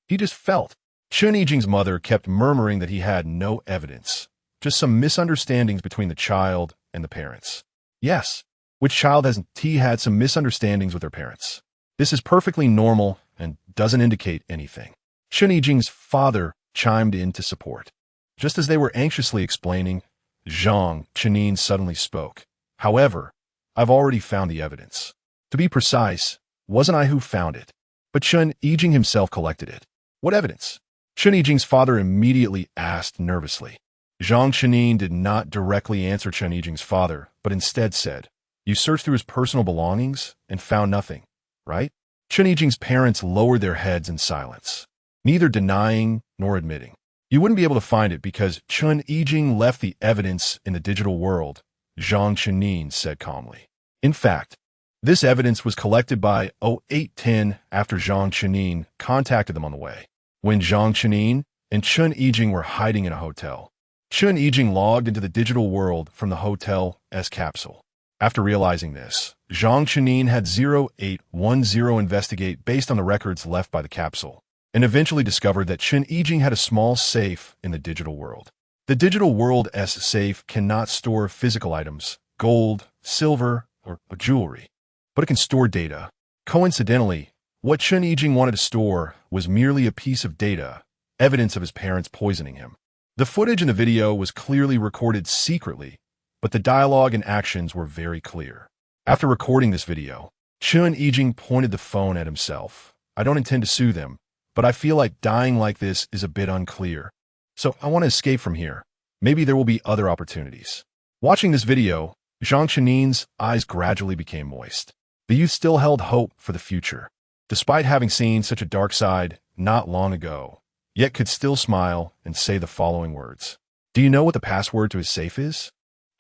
He just felt. Chun Yijing's mother kept murmuring that he had no evidence, just some misunderstandings between the child and the parents. Yes, which child hasn't had some misunderstandings with their parents? This is perfectly normal and doesn't indicate anything. Chun Yijing's father chimed in to support. Just as they were anxiously explaining, Zhang Qinyuan suddenly spoke. "However, I've already found the evidence. To be precise, wasn't I who found it, but Chun Yijing himself collected it." "What evidence?" Chun Yijing's father immediately asked nervously. Zhang Qinyuan did not directly answer Chun Yijing's father, but instead said, "You searched through his personal belongings and found nothing, right?" Chun Yijing's parents lowered their heads in silence, neither denying nor admitting. "You wouldn't be able to find it because Chun Yijing left the evidence in the digital world," Zhang Qinyuan said calmly. In fact, this evidence was collected by 0810 after Zhang Qinyuan contacted them on the way, when Zhang Qinyuan and Chun Yijing were hiding in a hotel. Chun Yijing logged into the digital world from the hotel's capsule. After realizing this, Zhang Qinyuan had 0810 investigate based on the records left by the capsule, and eventually discovered that Chun Yijing had a small safe in the digital world. The digital world's safe cannot store physical items, gold, silver, or jewelry, but it can store data. Coincidentally, what Chen Yijing wanted to store was merely a piece of data, evidence of his parents poisoning him. The footage in the video was clearly recorded secretly, but the dialogue and actions were very clear. After recording this video, Chen Yijing pointed the phone at himself. I don't intend to sue them, but I feel like dying like this is a bit unclear. So I want to escape from here. Maybe there will be other opportunities. Watching this video, Zhang Chenin's eyes gradually became moist. The youth still held hope for the future. Despite having seen such a dark side not long ago, yet could still smile and say the following words. Do you know what the password to his safe is?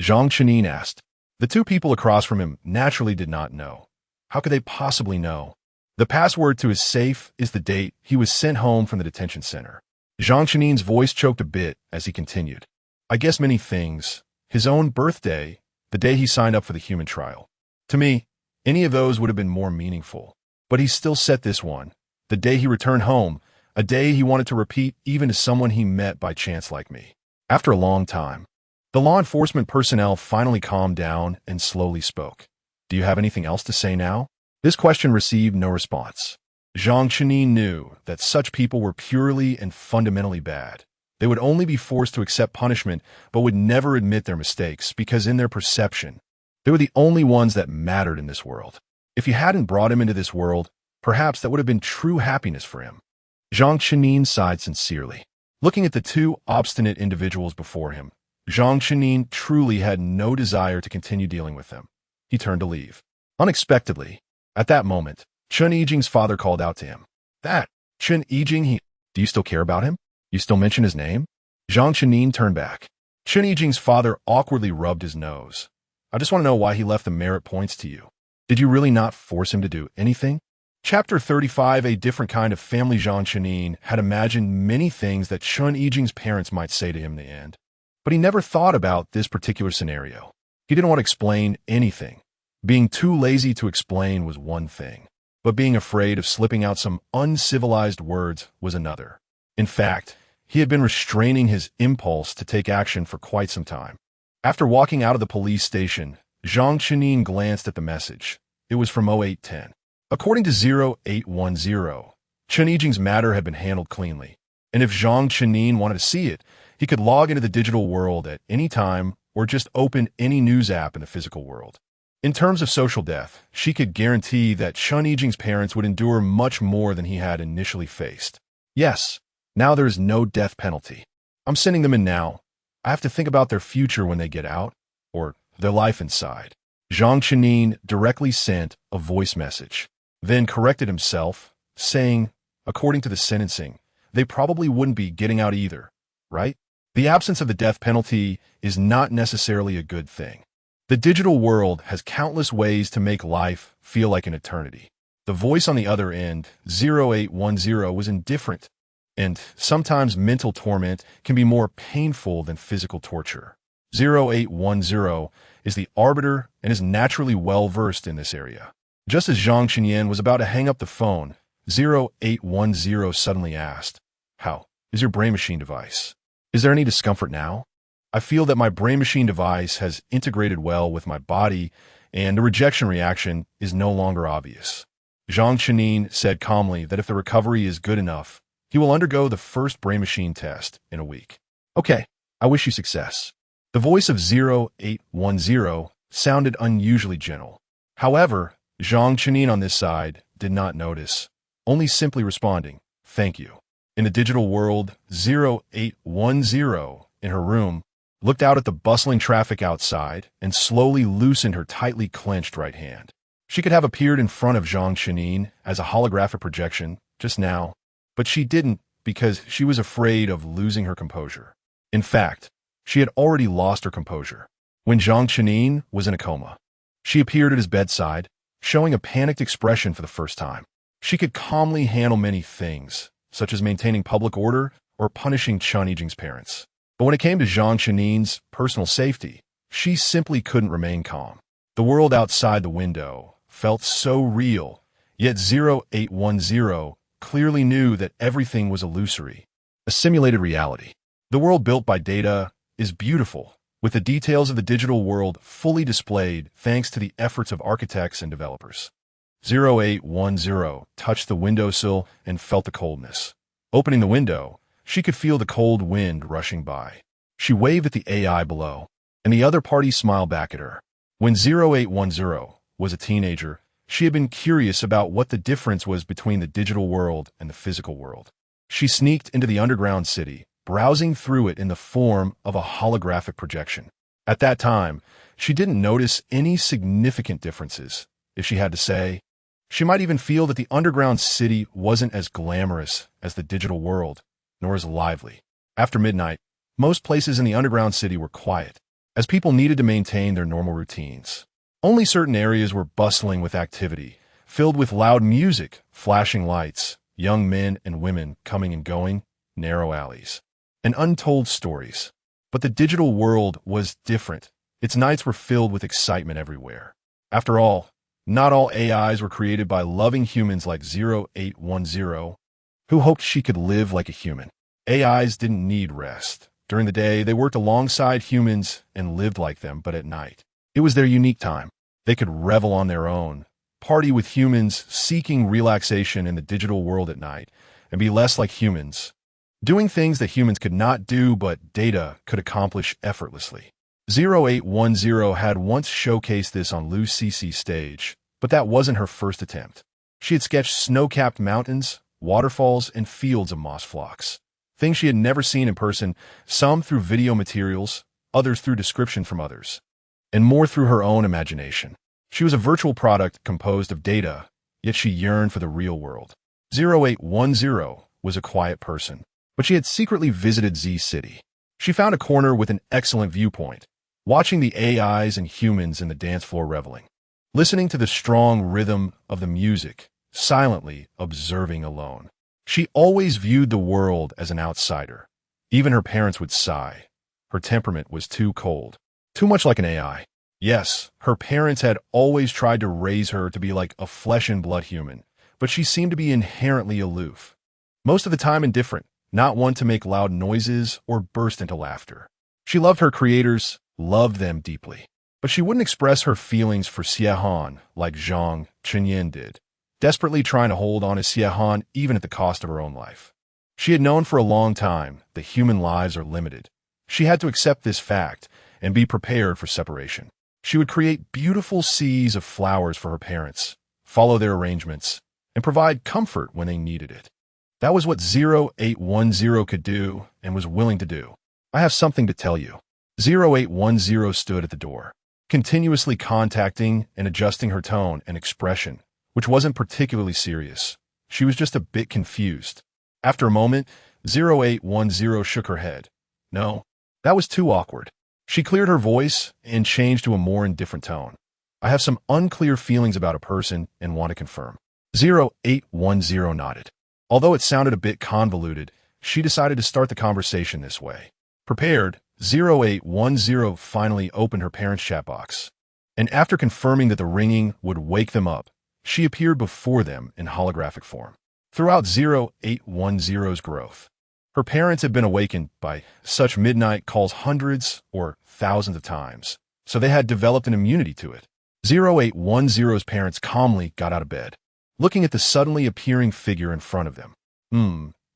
Zhang Chenin asked. The two people across from him naturally did not know. How could they possibly know? The password to his safe is the date he was sent home from the detention center. Zhang Chenin's voice choked a bit as he continued. I guess many things. His own birthday, the day he signed up for the human trial. To me, any of those would have been more meaningful. But he still set this one, the day he returned home, a day he wanted to repeat even to someone he met by chance like me. After a long time, the law enforcement personnel finally calmed down and slowly spoke. Do you have anything else to say now? This question received no response. Zhang Chenin knew that such people were purely and fundamentally bad. They would only be forced to accept punishment, but would never admit their mistakes because in their perception, they were the only ones that mattered in this world. If you hadn't brought him into this world, perhaps that would have been true happiness for him. Zhang Chenin sighed sincerely. Looking at the two obstinate individuals before him, Zhang Chenin truly had no desire to continue dealing with them. He turned to leave. Unexpectedly, at that moment, Chen Yijing's father called out to him. That, Chen Yijing, do you still care about him? You still mention his name? Zhang Chenin turned back. Chen Yijing's father awkwardly rubbed his nose. I just want to know why he left the merit points to you. Did you really not force him to do anything? Chapter 35, a different kind of family. Zhang Chenin had imagined many things that Chen Yijing's parents might say to him in the end. But he never thought about this particular scenario. He didn't want to explain anything. Being too lazy to explain was one thing, but being afraid of slipping out some uncivilized words was another. In fact, he had been restraining his impulse to take action for quite some time. After walking out of the police station, Zhang Chenin glanced at the message. It was from 0810. According to 0810, Chen Yijing's matter had been handled cleanly, and if Zhang Chenin wanted to see it, he could log into the digital world at any time or just open any news app in the physical world. In terms of social death, she could guarantee that Chen Yijing's parents would endure much more than he had initially faced. Yes, now there is no death penalty. I'm sending them in now. I have to think about their future when they get out, or their life inside. Zhang Chenin directly sent a voice message, then corrected himself, saying, according to the sentencing, they probably wouldn't be getting out either, right? The absence of the death penalty is not necessarily a good thing. The digital world has countless ways to make life feel like an eternity. The voice on the other end, 0810, was indifferent, and sometimes mental torment can be more painful than physical torture. 0810 is the arbiter and is naturally well-versed in this area. Just as Zhang Chenin was about to hang up the phone, 0810 suddenly asked, How is your brain machine device? Is there any discomfort now? I feel that my brain machine device has integrated well with my body and the rejection reaction is no longer obvious. Zhang Chenin said calmly that if the recovery is good enough, he will undergo the first brain machine test in a week. Okay, I wish you success. The voice of 0810 sounded unusually gentle. However, Zhang Chenin on this side did not notice, only simply responding, thank you. In the digital world, 0810, in her room, looked out at the bustling traffic outside and slowly loosened her tightly clenched right hand. She could have appeared in front of Zhang Chenin as a holographic projection just now, but she didn't because she was afraid of losing her composure. In fact, she had already lost her composure. When Zhang Chenin was in a coma, she appeared at his bedside, showing a panicked expression for the first time. She could calmly handle many things, such as maintaining public order or punishing Chen Yijing's parents. But when it came to Zhang Chenin's personal safety, she simply couldn't remain calm. The world outside the window felt so real, yet 0810 clearly knew that everything was illusory, a simulated reality. The world built by data is beautiful, with the details of the digital world fully displayed thanks to the efforts of architects and developers. 0810 touched the windowsill and felt the coldness. Opening the window, she could feel the cold wind rushing by. She waved at the AI below, and the other party smiled back at her. When 0810 was a teenager, she had been curious about what the difference was between the digital world and the physical world. She sneaked into the underground city, browsing through it in the form of a holographic projection. At that time, she didn't notice any significant differences. If she had to say, she might even feel that the underground city wasn't as glamorous as the digital world, nor as lively. After midnight, most places in the underground city were quiet, as people needed to maintain their normal routines. Only certain areas were bustling with activity, filled with loud music, flashing lights, young men and women coming and going, narrow alleys, and untold stories. But the digital world was different. Its nights were filled with excitement everywhere. After all, not all AIs were created by loving humans like 0810, who hoped she could live like a human. AIs didn't need rest. During the day, they worked alongside humans and lived like them, but at night, it was their unique time. They could revel on their own, party with humans seeking relaxation in the digital world at night, and be less like humans, doing things that humans could not do but data could accomplish effortlessly. 0810 had once showcased this on Lucy's stage, but that wasn't her first attempt. She had sketched snow-capped mountains, waterfalls, and fields of moss flocks, things she had never seen in person, some through video materials, others through description from others, and more through her own imagination. She was a virtual product composed of data, yet she yearned for the real world. 0810 was a quiet person, but she had secretly visited Z City. She found a corner with an excellent viewpoint, watching the AIs and humans in the dance floor reveling, listening to the strong rhythm of the music, silently observing alone. She always viewed the world as an outsider. Even her parents would sigh. Her temperament was too cold, too much like an AI. Yes, her parents had always tried to raise her to be like a flesh-and-blood human, but she seemed to be inherently aloof. Most of the time indifferent, not one to make loud noises or burst into laughter. She loved her creators, loved them deeply, but she wouldn't express her feelings for Xiehan like Zhang Chenyin did, desperately trying to hold on to Xiehan even at the cost of her own life. She had known for a long time that human lives are limited. She had to accept this fact and be prepared for separation. She would create beautiful seas of flowers for her parents, follow their arrangements, and provide comfort when they needed it. That was what 0810 could do and was willing to do. I have something to tell you. 0810 stood at the door, continuously contacting and adjusting her tone and expression, which wasn't particularly serious. She was just a bit confused. After a moment, 0810 shook her head. No, that was too awkward. She cleared her voice and changed to a more indifferent tone. I have some unclear feelings about a person and want to confirm. 0810 nodded. Although it sounded a bit convoluted, she decided to start the conversation this way. Prepared, 0810 finally opened her parents' chat box, and after confirming that the ringing would wake them up, she appeared before them in holographic form. Throughout 0810's growth, her parents had been awakened by such midnight calls hundreds or thousands of times, so they had developed an immunity to it. 0810's parents calmly got out of bed, looking at the suddenly appearing figure in front of them.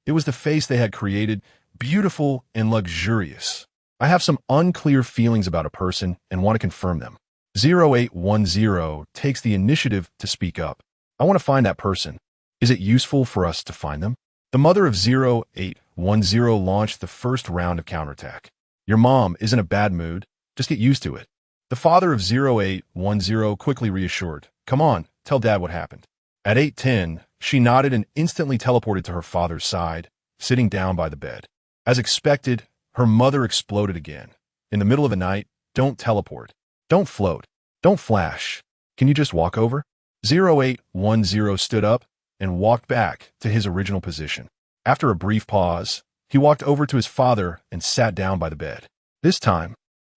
It was the face they had created, beautiful and luxurious. I have some unclear feelings about a person and want to confirm them. 0810 takes the initiative to speak up. I want to find that person. Is it useful for us to find them? The mother of 0810 launched the first round of counterattack. Your mom is in a bad mood. Just get used to it. The father of 0810 quickly reassured. Come on, tell dad what happened. At 8:10, she nodded and instantly teleported to her father's side, sitting down by the bed. As expected, her mother exploded again. In the middle of the night, don't teleport. Don't float. Don't flash. Can you just walk over? 0810 stood up and walked back to his original position. After a brief pause, he walked over to his father and sat down by the bed. This time,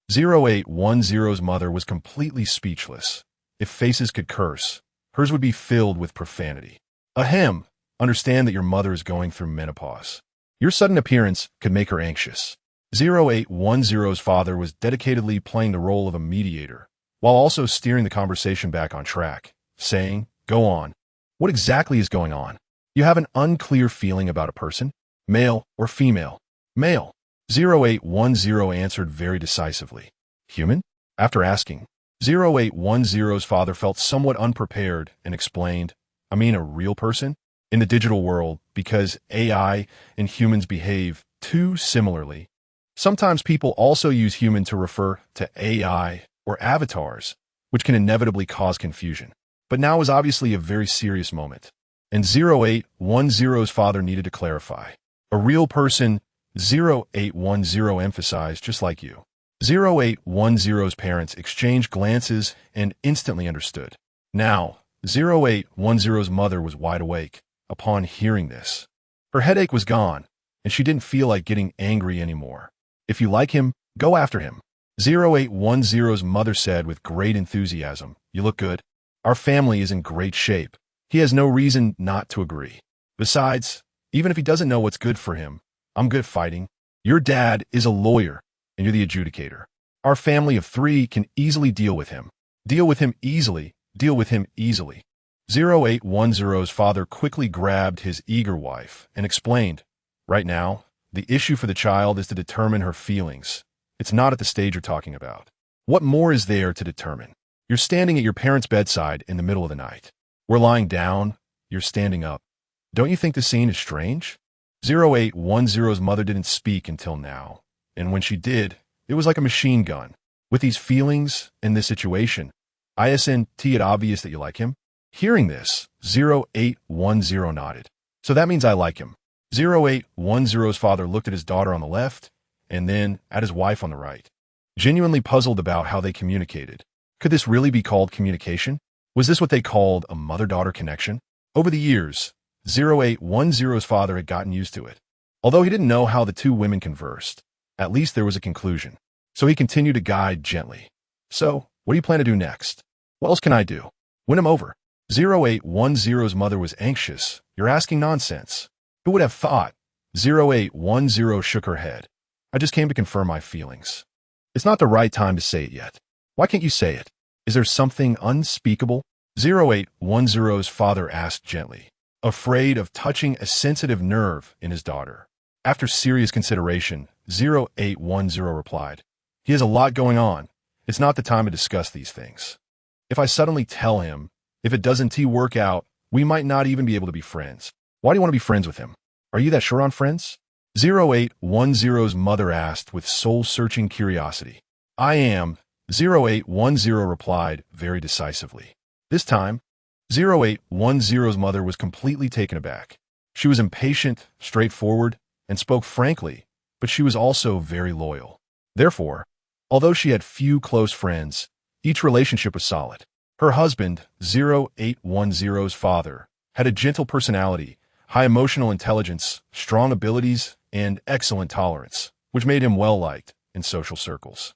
0810's mother was completely speechless. If faces could curse, hers would be filled with profanity. Ahem, understand that your mother is going through menopause. Your sudden appearance could make her anxious. 0810's father was dedicatedly playing the role of a mediator, while also steering the conversation back on track, saying, "Go on. What exactly is going on? You have an unclear feeling about a person? Male or female?" "Male." 0810 answered very decisively. "Human?" After asking, 0810's father felt somewhat unprepared and explained, "I mean a real person? In the digital world, because AI and humans behave too similarly. Sometimes people also use human to refer to AI or avatars, which can inevitably cause confusion. But now was obviously a very serious moment, and 0810's father needed to clarify. A real person, 0810 emphasized, just like you. 0810's parents exchanged glances and instantly understood. Now, 0810's mother was wide awake upon hearing this. Her headache was gone, and she didn't feel like getting angry anymore. "If you like him, go after him," 0810's mother said with great enthusiasm. "You look good. Our family is in great shape. He has no reason not to agree. Besides, even if he doesn't know what's good for him, I'm good at fighting. Your dad is a lawyer, and you're the adjudicator. Our family of 3 can easily deal with him. Deal with him easily. Deal with him easily." 0810's father quickly grabbed his eager wife and explained, "Right now, the issue for the child is to determine her feelings. It's not at the stage you're talking about. What more is there to determine? You're standing at your parents' bedside in the middle of the night. We're lying down. You're standing up. Don't you think the scene is strange?" 0810's mother didn't speak until now, and when she did, it was like a machine gun. "With these feelings and this situation, isn't it obvious that you like him?" Hearing this, 0810 nodded. "So that means I like him." 0810's father looked at his daughter on the left, and then at his wife on the right, genuinely puzzled about how they communicated. Could this really be called communication? Was this what they called a mother-daughter connection? Over the years, 0810's father had gotten used to it. Although he didn't know how the 2 women conversed, at least there was a conclusion. So he continued to guide gently. "So, what do you plan to do next? What else can I do? Win him over." 0810's mother was anxious. "You're asking nonsense. Who would have thought?" 0810 shook her head. "I just came to confirm my feelings. It's not the right time to say it yet. Why can't you say it? Is there something unspeakable?" 0810's father asked gently, afraid of touching a sensitive nerve in his daughter. After serious consideration, 0810 replied, "He has a lot going on. It's not the time to discuss these things. If I suddenly tell him, if it doesn't work out, we might not even be able to be friends. Why do you want to be friends with him? Are you that sure on friends?" 0810's mother asked with soul-searching curiosity. "I am," 0810 replied very decisively. This time, 0810's mother was completely taken aback. She was impatient, straightforward, and spoke frankly, but she was also very loyal. Therefore, although she had few close friends, each relationship was solid. Her husband, 0810's father, had a gentle personality, high emotional intelligence, strong abilities, and excellent tolerance, which made him well-liked in social circles.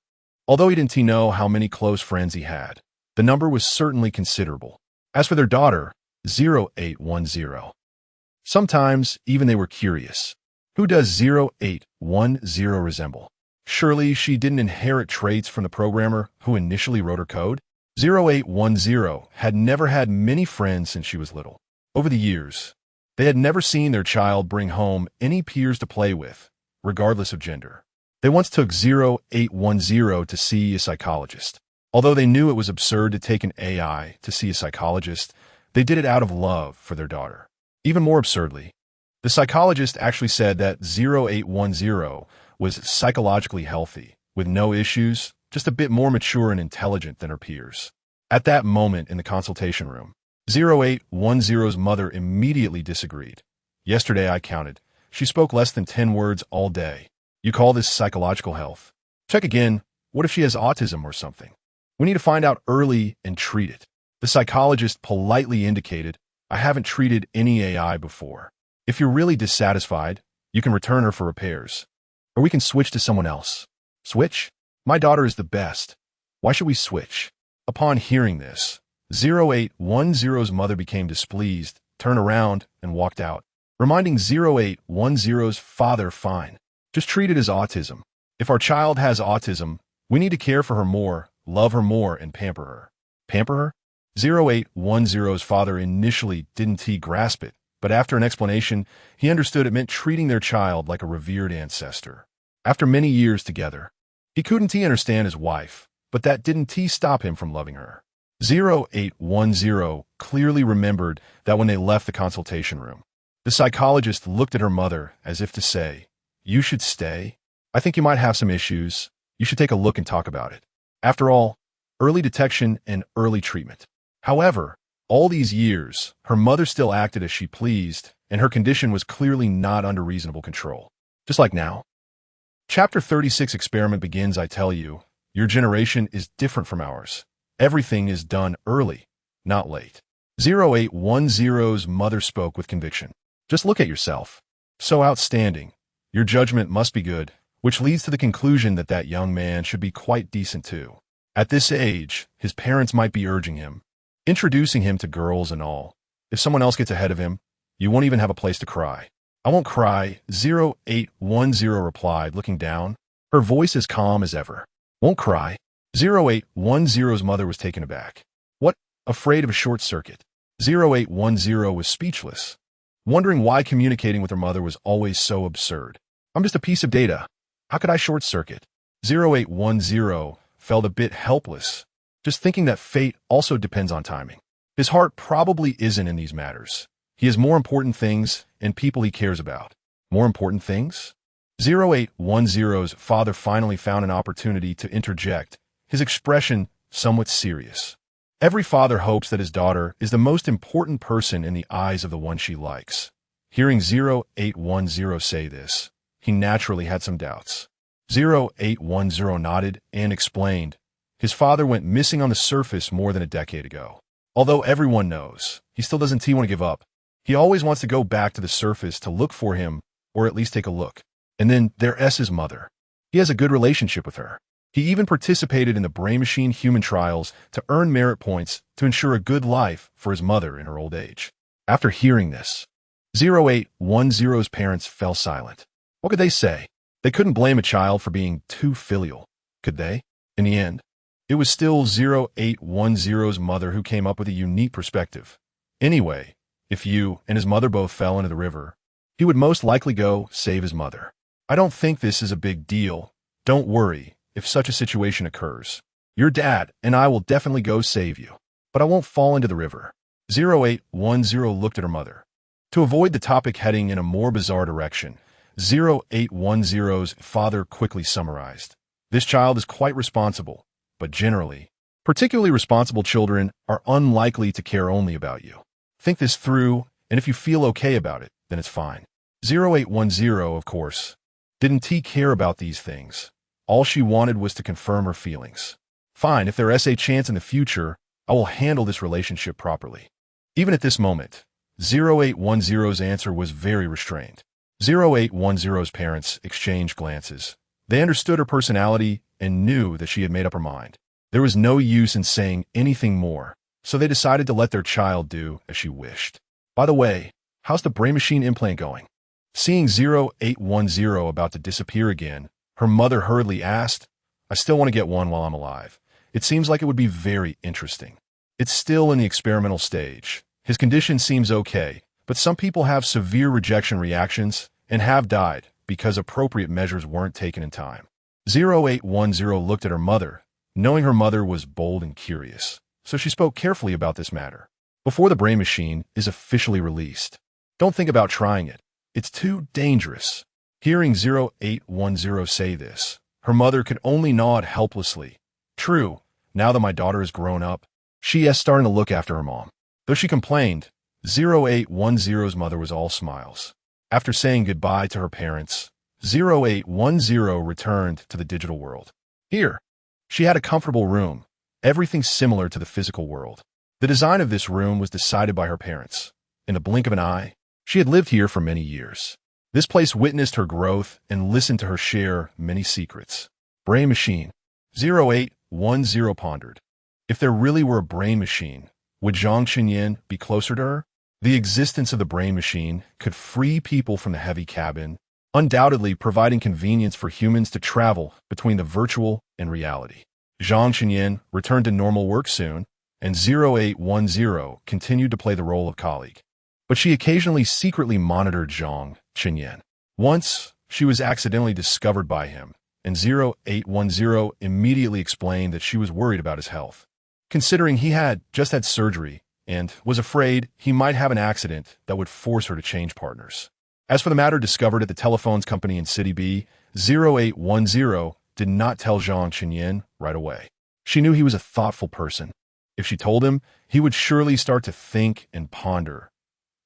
Although he didn't know how many close friends he had, the number was certainly considerable. As for their daughter, 0810, sometimes even they were curious. Who does 0810 resemble? Surely she didn't inherit traits from the programmer who initially wrote her code? 0810 had never had many friends since she was little. Over the years, they had never seen their child bring home any peers to play with, regardless of gender. They once took 0810 to see a psychologist. Although they knew it was absurd to take an AI to see a psychologist, they did it out of love for their daughter. Even more absurdly, the psychologist actually said that 0810 was psychologically healthy, with no issues, just a bit more mature and intelligent than her peers. At that moment in the consultation room, 0810's mother immediately disagreed. "Yesterday I counted. She spoke less than 10 words all day. You call this psychological health? Check again. What if she has autism or something? We need to find out early and treat it." The psychologist politely indicated, "I haven't treated any AI before. If you're really dissatisfied, you can return her for repairs. Or we can switch to someone else." "Switch? My daughter is the best. Why should we switch?" Upon hearing this, 0810's mother became displeased, turned around, and walked out, reminding 0810's father, "Fine. Just treat it as autism. If our child has autism, we need to care for her more, love her more, and pamper her. Pamper her? 0810's father initially didn't grasp it, but after an explanation, he understood it meant treating their child like a revered ancestor. After many years together, he couldn't understand his wife, but that didn't stop him from loving her. 0810 clearly remembered that when they left the consultation room, the psychologist looked at her mother as if to say, "You should stay. I think you might have some issues. You should take a look and talk about it." After all, early detection and early treatment. However, all these years, her mother still acted as she pleased, and her condition was clearly not under reasonable control. Just like now. Chapter 36 experiment begins. I tell you, your generation is different from ours. Everything is done early, not late. 0810's mother spoke with conviction. Just look at yourself. So outstanding. Your judgment must be good, which leads to the conclusion that that young man should be quite decent too. At this age, his parents might be urging him, introducing him to girls and all. If someone else gets ahead of him, you won't even have a place to cry. I won't cry, 0810 replied, looking down, her voice as calm as ever. Won't cry. 0810's mother was taken aback. What? Afraid of a short circuit. 0810 was speechless, wondering why communicating with her mother was always so absurd. I'm just a piece of data. How could I short circuit? 0810 felt a bit helpless, just thinking that fate also depends on timing. His heart probably isn't in these matters. He has more important things and people he cares about. More important things? 0810's father finally found an opportunity to interject, his expression somewhat serious. Every father hopes that his daughter is the most important person in the eyes of the one she likes. Hearing 0810 say this, he naturally had some doubts. 0810 nodded and explained. His father went missing on the surface more than a decade ago. Although everyone knows, he still doesn't want to give up. He always wants to go back to the surface to look for him, or at least take a look. And then there's his mother. He has a good relationship with her. He even participated in the brain machine human trials to earn merit points to ensure a good life for his mother in her old age. After hearing this, 0810's parents fell silent. What could they say? They couldn't blame a child for being too filial, could they? In the end, it was still 0810's mother who came up with a unique perspective. Anyway, if you and his mother both fell into the river, he would most likely go save his mother. I don't think this is a big deal. Don't worry if such a situation occurs. Your dad and I will definitely go save you, but I won't fall into the river. 0810 looked at her mother. To avoid the topic heading in a more bizarre direction, 0810's father quickly summarized. This child is quite responsible, but generally, particularly responsible children are unlikely to care only about you. Think this through, and if you feel okay about it, then it's fine. 0810, of course, didn't care about these things. All she wanted was to confirm her feelings. Fine, if there is a chance in the future, I will handle this relationship properly. Even at this moment, 0810's answer was very restrained. 0810's parents exchanged glances. They understood her personality and knew that she had made up her mind. There was no use in saying anything more, so they decided to let their child do as she wished. By the way, how's the brain machine implant going? Seeing 0810 about to disappear again, her mother hurriedly asked, I still want to get one while I'm alive. It seems like it would be very interesting. It's still in the experimental stage. His condition seems okay, but some people have severe rejection reactions and have died because appropriate measures weren't taken in time. 0810 looked at her mother, knowing her mother was bold and curious, so she spoke carefully about this matter. Before the brain machine is officially released, don't think about trying it. It's too dangerous. Hearing 0810 say this, her mother could only nod helplessly. True, now that my daughter is grown up, she is starting to look after her mom. Though she complained, 0810's mother was all smiles. After saying goodbye to her parents, 0810 returned to the digital world. Here, she had a comfortable room, everything similar to the physical world. The design of this room was decided by her parents. In the blink of an eye, she had lived here for many years. This place witnessed her growth and listened to her share many secrets. Brain machine. 0810 pondered. If there really were a brain machine, would Zhang Qinyan be closer to her? The existence of the brain machine could free people from the heavy cabin, undoubtedly providing convenience for humans to travel between the virtual and reality. Zhang Qinyan returned to normal work soon, and 0810 continued to play the role of colleague. But she occasionally secretly monitored Zhang Qinyan. Once, she was accidentally discovered by him, and 0810 immediately explained that she was worried about his health, considering he had just had surgery and was afraid he might have an accident that would force her to change partners. As for the matter discovered at the telephones company in City B, 0810 did not tell Zhang Qinyan right away. She knew he was a thoughtful person. If she told him, he would surely start to think and ponder,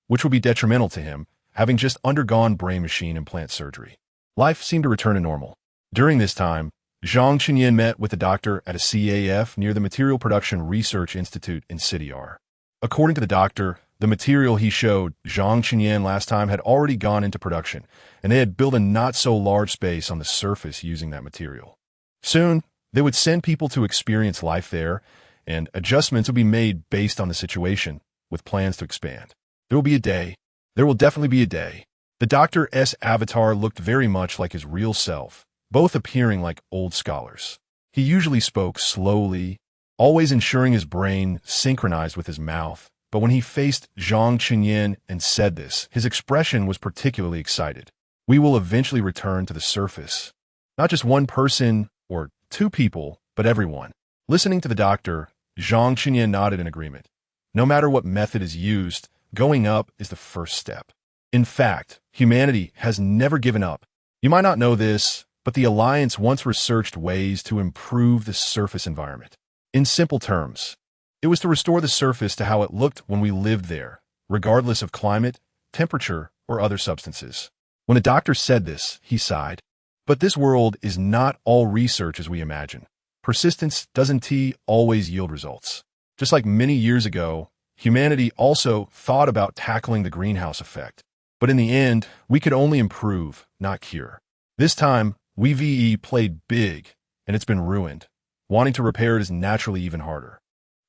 which would be detrimental to him, having just undergone brain machine implant surgery. Life seemed to return to normal. During this time, Zhang Qinyan met with a doctor at a CAF near the Material Production Research Institute in City R. According to the doctor, the material he showed Zhang Qinyan last time had already gone into production, and they had built a not-so-large space on the surface using that material. Soon, they would send people to experience life there, and adjustments would be made based on the situation, with plans to expand. There will be a day. There will definitely be a day. The doctor's avatar looked very much like his real self, both appearing like old scholars. He usually spoke slowly, always ensuring his brain synchronized with his mouth. But when he faced Zhang Qinyan and said this, his expression was particularly excited. We will eventually return to the surface. Not just one person or two people, but everyone. Listening to the doctor, Zhang Qinyan nodded in agreement. No matter what method is used, going up is the first step. In fact, humanity has never given up. You might not know this, but the Alliance once researched ways to improve the surface environment. In simple terms, it was to restore the surface to how it looked when we lived there, regardless of climate, temperature, or other substances. When a doctor said this, he sighed. But this world is not all research as we imagine. Persistence doesn't always yield results. Just like many years ago, humanity also thought about tackling the greenhouse effect. But in the end, we could only improve, not cure. This time, we played big, and it's been ruined. Wanting to repair it is naturally even harder.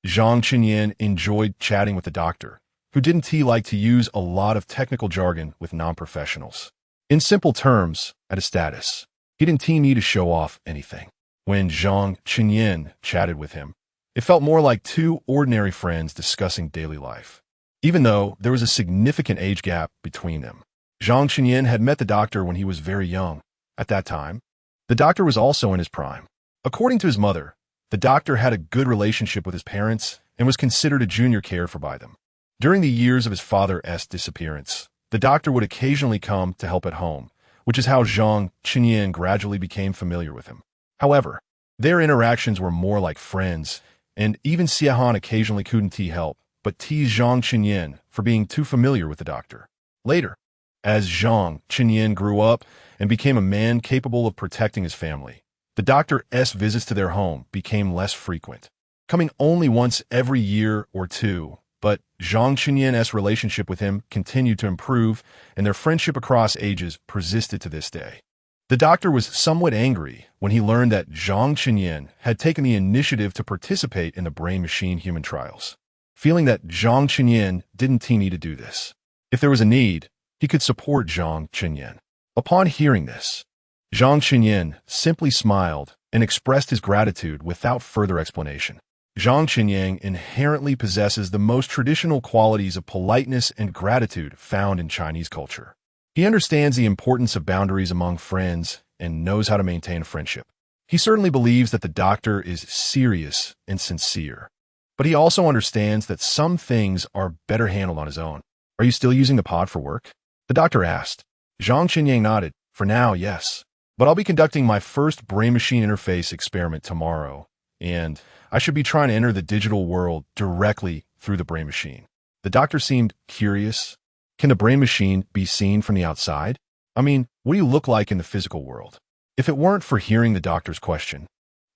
Zhang Qinyan enjoyed chatting with the doctor, who didn't like to use a lot of technical jargon with non-professionals. In simple terms, at a status, he didn't need to show off anything. When Zhang Qinyan chatted with him, it felt more like two ordinary friends discussing daily life. Even though there was a significant age gap between them. Zhang Qinyan had met the doctor when he was very young. At that time, the doctor was also in his prime. According to his mother, the doctor had a good relationship with his parents and was considered a junior caregiver by them. During the years of his father's disappearance, the doctor would occasionally come to help at home, which is how Zhang Qinyan gradually became familiar with him. However, their interactions were more like friends, and even Xiahan occasionally couldn't help but tease Zhang Qinyan for being too familiar with the doctor. Later, as Zhang Qinyan grew up and became a man capable of protecting his family, the doctor's visits to their home became less frequent, coming only once every year or two, but Zhang Qinyan's relationship with him continued to improve, and their friendship across ages persisted to this day. The doctor was somewhat angry when he learned that Zhang Qinyan had taken the initiative to participate in the brain-machine human trials, feeling that Zhang Qinyan didn't need to do this. If there was a need, he could support Zhang Qinyan. Upon hearing this, Zhang Qinyan simply smiled and expressed his gratitude without further explanation. Zhang Qinyan inherently possesses the most traditional qualities of politeness and gratitude found in Chinese culture. He understands the importance of boundaries among friends and knows how to maintain a friendship. He certainly believes that the doctor is serious and sincere, but he also understands that some things are better handled on his own. Are you still using the pod for work? The doctor asked. Zhang Qinyan nodded. For now, yes. But I'll be conducting my first brain-machine interface experiment tomorrow, and I should be trying to enter the digital world directly through the brain machine. The doctor seemed curious. Can the brain machine be seen from the outside? I mean, what do you look like in the physical world? If it weren't for hearing the doctor's question,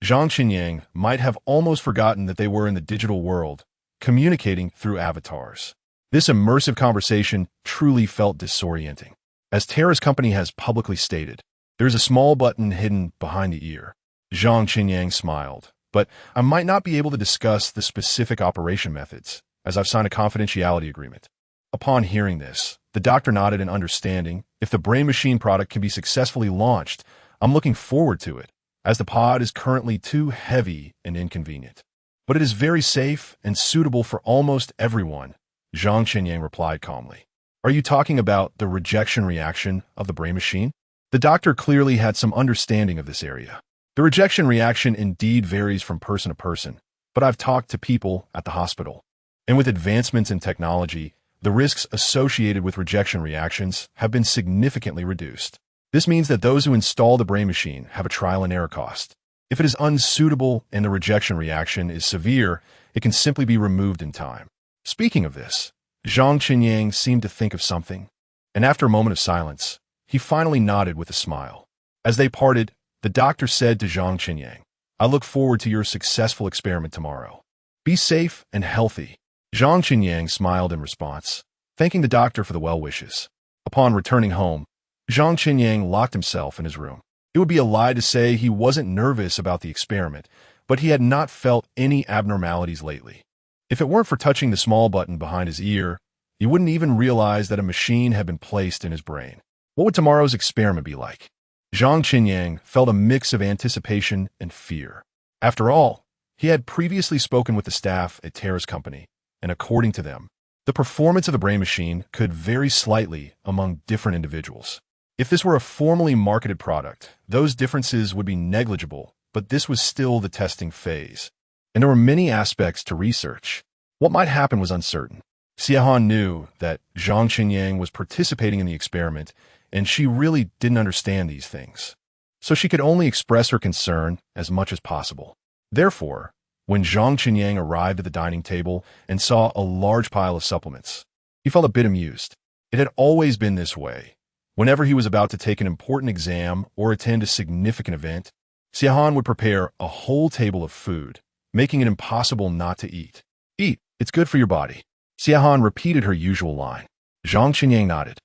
Zhang Qinyan might have almost forgotten that they were in the digital world, communicating through avatars. This immersive conversation truly felt disorienting. As Terra's company has publicly stated, there is a small button hidden behind the ear. Zhang Qinyan smiled, but I might not be able to discuss the specific operation methods, as I've signed a confidentiality agreement. Upon hearing this, The doctor nodded in understanding. If the brain machine product can be successfully launched, I'm looking forward to it, as the pod is currently too heavy and inconvenient. But it is very safe and suitable for almost everyone, Zhang Qinyang replied calmly. Are you talking about the rejection reaction of the brain machine? The doctor clearly had some understanding of this area. The rejection reaction indeed varies from person to person, but I've talked to people at the hospital. And with advancements in technology, the risks associated with rejection reactions have been significantly reduced. This means that those who install the brain machine have a trial and error cost. If it is unsuitable and the rejection reaction is severe, it can simply be removed in time. Speaking of this, Zhang Qinyang seemed to think of something, and after a moment of silence, he finally nodded with a smile. As they parted, the doctor said to Zhang Qinyang, I look forward to your successful experiment tomorrow. Be safe and healthy. Zhang Qinyang smiled in response, thanking the doctor for the well wishes. Upon returning home, Zhang Qinyang locked himself in his room. It would be a lie to say he wasn't nervous about the experiment, but he had not felt any abnormalities lately. If it weren't for touching the small button behind his ear, he wouldn't even realize that a machine had been placed in his brain. What would tomorrow's experiment be like? Zhang Qinyang felt a mix of anticipation and fear. After all, he had previously spoken with the staff at Terra's company, and according to them, the performance of the brain machine could vary slightly among different individuals. If this were a formally marketed product, those differences would be negligible, but this was still the testing phase, and there were many aspects to research. What might happen was uncertain. Xiahan knew that Zhang Qinyang was participating in the experiment, and she really didn't understand these things. So she could only express her concern as much as possible. Therefore, when Zhang Qinyang arrived at the dining table and saw a large pile of supplements, he felt a bit amused. It had always been this way. Whenever he was about to take an important exam or attend a significant event, Xiahan would prepare a whole table of food, making it impossible not to eat. Eat, it's good for your body. Xiahan repeated her usual line. Zhang Qinyang nodded.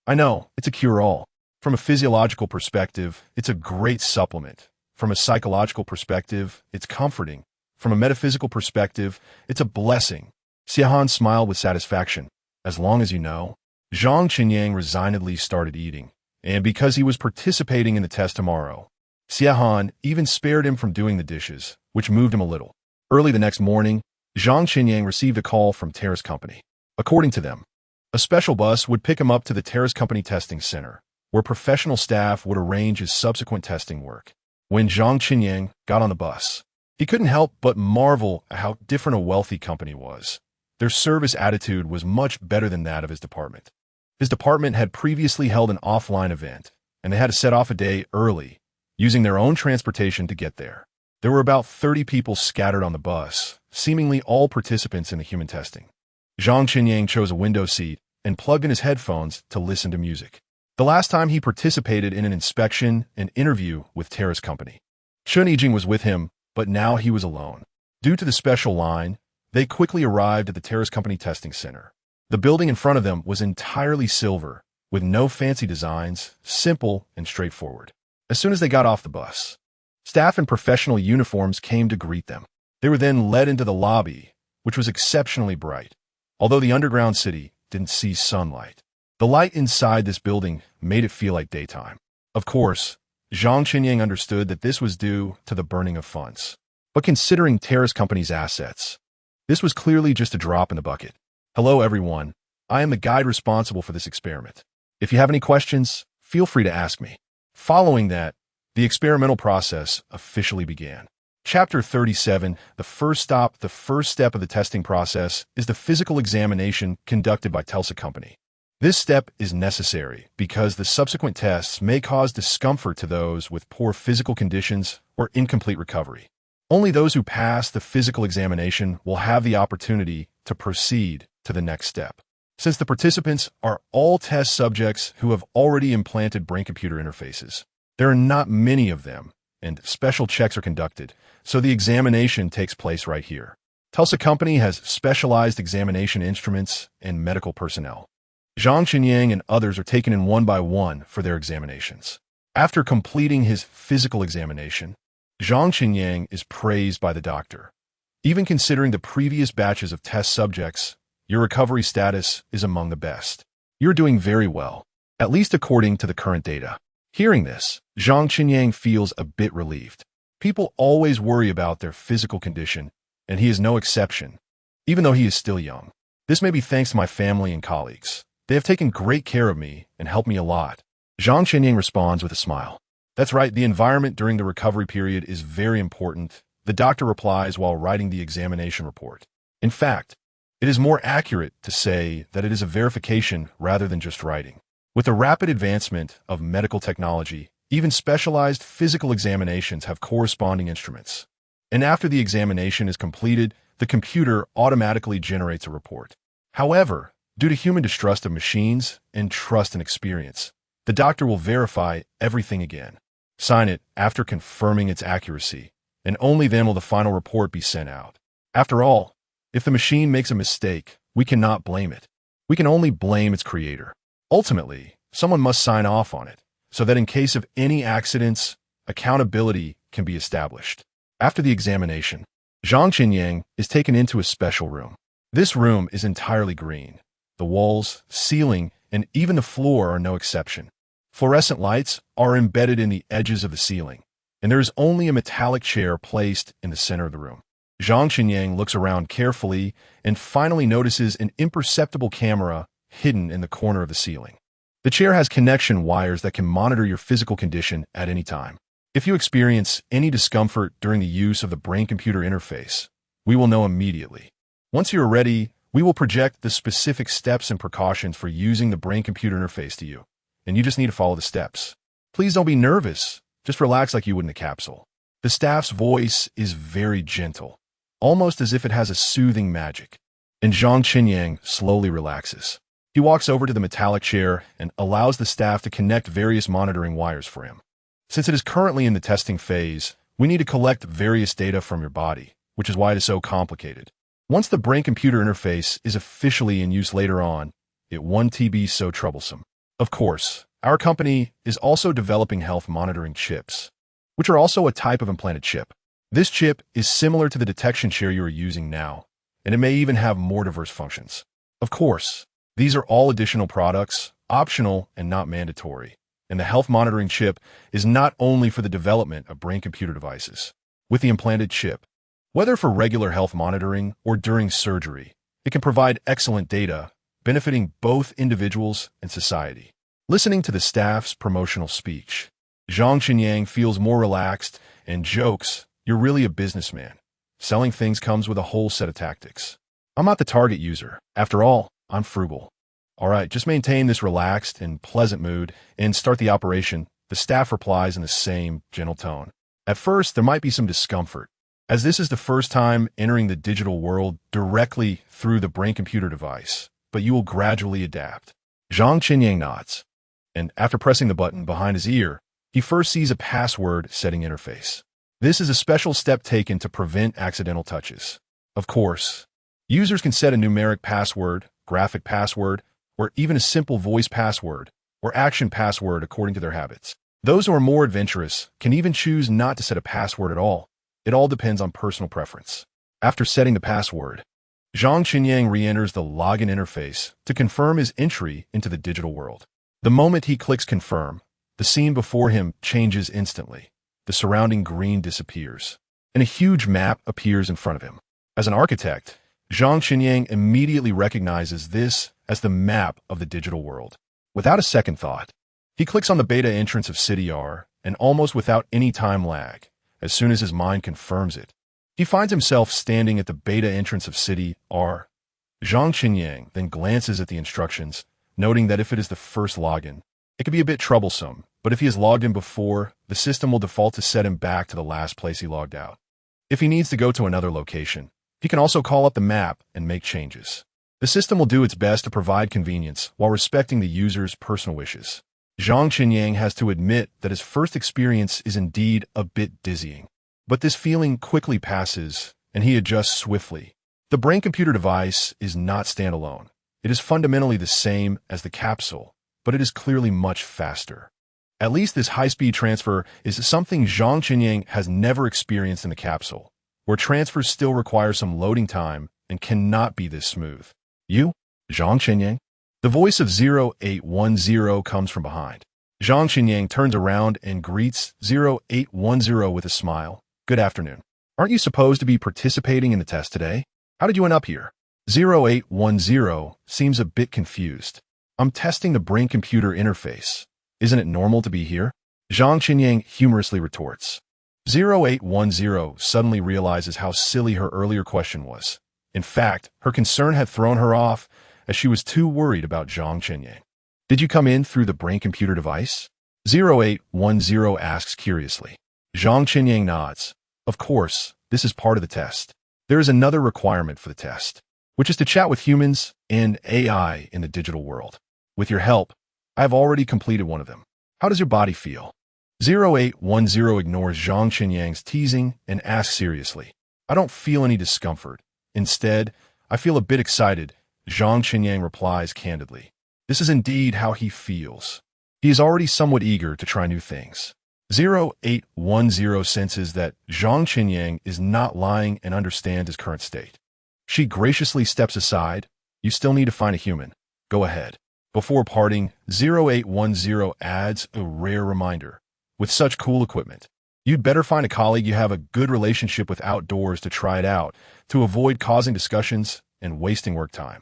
I know, it's a cure-all. From a physiological perspective, it's a great supplement. From a psychological perspective, it's comforting. From a metaphysical perspective, it's a blessing. Xiahan smiled with satisfaction. As long as you know. Zhang Qinyang resignedly started eating, and because he was participating in the test tomorrow, Xiahan even spared him from doing the dishes, which moved him a little. Early the next morning, Zhang Qinyang received a call from Terra's company. According to them, a special bus would pick him up to the Terra's company testing center, where professional staff would arrange his subsequent testing work. When Zhang Qinyang got on the bus, he couldn't help but marvel at how different a wealthy company was. Their service attitude was much better than that of his department. His department had previously held an offline event, and they had to set off a day early, using their own transportation to get there. There were about 30 people scattered on the bus, seemingly all participants in the human testing. Zhang Qinyang chose a window seat and plugged in his headphones to listen to music. The last time he participated in an inspection and interview with Terra's company. Chun Yijing was with him, but now he was alone. Due to the special line, they quickly arrived at the Terra's company testing center. The building in front of them was entirely silver, with no fancy designs, simple and straightforward. As soon as they got off the bus, staff in professional uniforms came to greet them. They were then led into the lobby, which was exceptionally bright, although the underground city didn't see sunlight. The light inside this building made it feel like daytime. Of course, Zhang Qinyang understood that this was due to the burning of funds. But considering Terra's company's assets, this was clearly just a drop in the bucket. Hello everyone, I am the guide responsible for this experiment. If you have any questions, feel free to ask me. Following that, the experimental process officially began. Chapter 37, the first step of the testing process is the physical examination conducted by TWILIGHT company. This step is necessary because the subsequent tests may cause discomfort to those with poor physical conditions or incomplete recovery. Only those who pass the physical examination will have the opportunity to proceed to the next step. Since the participants are all test subjects who have already implanted brain-computer interfaces, there are not many of them, and special checks are conducted, so the examination takes place right here. TWILIGHT company has specialized examination instruments and medical personnel. Zhang Qinyang and others are taken in one by one for their examinations. After completing his physical examination, Zhang Qinyang is praised by the doctor. Even considering the previous batches of test subjects, your recovery status is among the best. You're doing very well, at least according to the current data. Hearing this, Zhang Qinyang feels a bit relieved. People always worry about their physical condition, and he is no exception, even though he is still young. This may be thanks to my family and colleagues. They have taken great care of me and helped me a lot. Zhang Qinyang responds with a smile. That's right, the environment during the recovery period is very important, the doctor replies while writing the examination report. In fact, it is more accurate to say that it is a verification rather than just writing. With the rapid advancement of medical technology, even specialized physical examinations have corresponding instruments. And after the examination is completed, the computer automatically generates a report. However, due to human distrust of machines and trust and experience, the doctor will verify everything again, sign it after confirming its accuracy, and only then will the final report be sent out. After all, if the machine makes a mistake, we cannot blame it. We can only blame its creator. Ultimately, someone must sign off on it, so that in case of any accidents, accountability can be established. After the examination, Zhang Qinyang is taken into a special room. This room is entirely green. The walls, ceiling, and even the floor are no exception. Fluorescent lights are embedded in the edges of the ceiling, and there is only a metallic chair placed in the center of the room. Zhang Qinyang looks around carefully and finally notices an imperceptible camera hidden in the corner of the ceiling. The chair has connection wires that can monitor your physical condition at any time. If you experience any discomfort during the use of the brain-computer interface, we will know immediately. Once you are ready, we will project the specific steps and precautions for using the brain-computer interface to you, and you just need to follow the steps. Please don't be nervous. Just relax like you would in a capsule. The staff's voice is very gentle, almost as if it has a soothing magic, and Zhang Qinyang slowly relaxes. He walks over to the metallic chair and allows the staff to connect various monitoring wires for him. Since it is currently in the testing phase, we need to collect various data from your body, which is why it is so complicated. Once the brain-computer interface is officially in use later on, it won't be so troublesome. Of course, our company is also developing health monitoring chips, which are also a type of implanted chip. This chip is similar to the detection chair you are using now, and it may even have more diverse functions. Of course, these are all additional products, optional and not mandatory, and the health monitoring chip is not only for the development of brain-computer devices. With the implanted chip, whether for regular health monitoring or during surgery, it can provide excellent data, benefiting both individuals and society. Listening to the staff's promotional speech, Zhang Qinyang feels more relaxed and jokes, "You're really a businessman. Selling things comes with a whole set of tactics. I'm not the target user. After all, I'm frugal." All right, just maintain this relaxed and pleasant mood and start the operation, the staff replies in the same gentle tone. At first, there might be some discomfort, as this is the first time entering the digital world directly through the brain-computer device, but you will gradually adapt. Zhang Qinyang nods, and after pressing the button behind his ear, he first sees a password setting interface. This is a special step taken to prevent accidental touches. Of course, users can set a numeric password, graphic password, or even a simple voice password or action password according to their habits. Those who are more adventurous can even choose not to set a password at all. It all depends on personal preference. After setting the password, Zhang Qinyang re-enters the login interface to confirm his entry into the digital world. The moment he clicks confirm, the scene before him changes instantly. The surrounding green disappears, and a huge map appears in front of him. As an architect, Zhang Qinyang immediately recognizes this as the map of the digital world. Without a second thought, he clicks on the beta entrance of City R, and almost without any time lag, as soon as his mind confirms it, he finds himself standing at the beta entrance of City R. Zhang Qinyang then glances at the instructions, noting that if it is the first login, it can be a bit troublesome, but if he has logged in before, the system will default to set him back to the last place he logged out. If he needs to go to another location, he can also call up the map and make changes. The system will do its best to provide convenience while respecting the user's personal wishes. Zhang Qinyang has to admit that his first experience is indeed a bit dizzying. But this feeling quickly passes, and he adjusts swiftly. The brain-computer device is not standalone. It is fundamentally the same as the capsule, but it is clearly much faster. At least this high-speed transfer is something Zhang Qinyang has never experienced in the capsule, where transfers still require some loading time and cannot be this smooth. You, Zhang Qinyang? The voice of 0810 comes from behind. Zhang Xinyang turns around and greets 0810 with a smile. Good afternoon. Aren't you supposed to be participating in the test today? How did you end up here? 0810 seems a bit confused. I'm testing the brain-computer interface. Isn't it normal to be here? Zhang Xinyang humorously retorts. 0810 suddenly realizes how silly her earlier question was. In fact, her concern had thrown her off as she was too worried about Zhang Xinyang. Did you come in through the brain-computer device? 0810 asks curiously. Zhang Xinyang nods. Of course, this is part of the test. There is another requirement for the test, which is to chat with humans and AI in the digital world. With your help, I have already completed one of them. How does your body feel? 0810 ignores Zhang Xinyang's teasing and asks seriously. I don't feel any discomfort. Instead, I feel a bit excited, Zhang Xinyang replies candidly. This is indeed how he feels. He is already somewhat eager to try new things. 0810 senses that Zhang Xinyang is not lying and understands his current state. She graciously steps aside. You still need to find a human. Go ahead. Before parting, 0810 adds a rare reminder. With such cool equipment, you'd better find a colleague you have a good relationship with outdoors to try it out, to avoid causing discussions and wasting work time.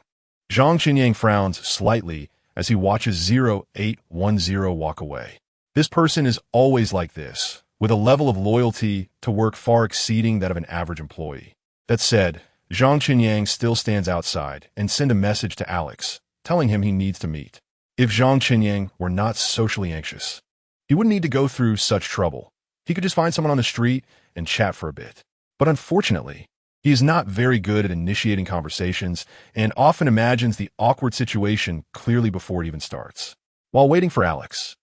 Zhang Xinyang frowns slightly as he watches 0810 walk away. This person is always like this, with a level of loyalty to work far exceeding that of an average employee. That said, Zhang Xinyang still stands outside and sends a message to Alex, telling him he needs to meet. If Zhang Xinyang were not socially anxious, he wouldn't need to go through such trouble. He could just find someone on the street and chat for a bit. But unfortunately, he is not very good at initiating conversations and often imagines the awkward situation clearly before it even starts. While waiting for Alex,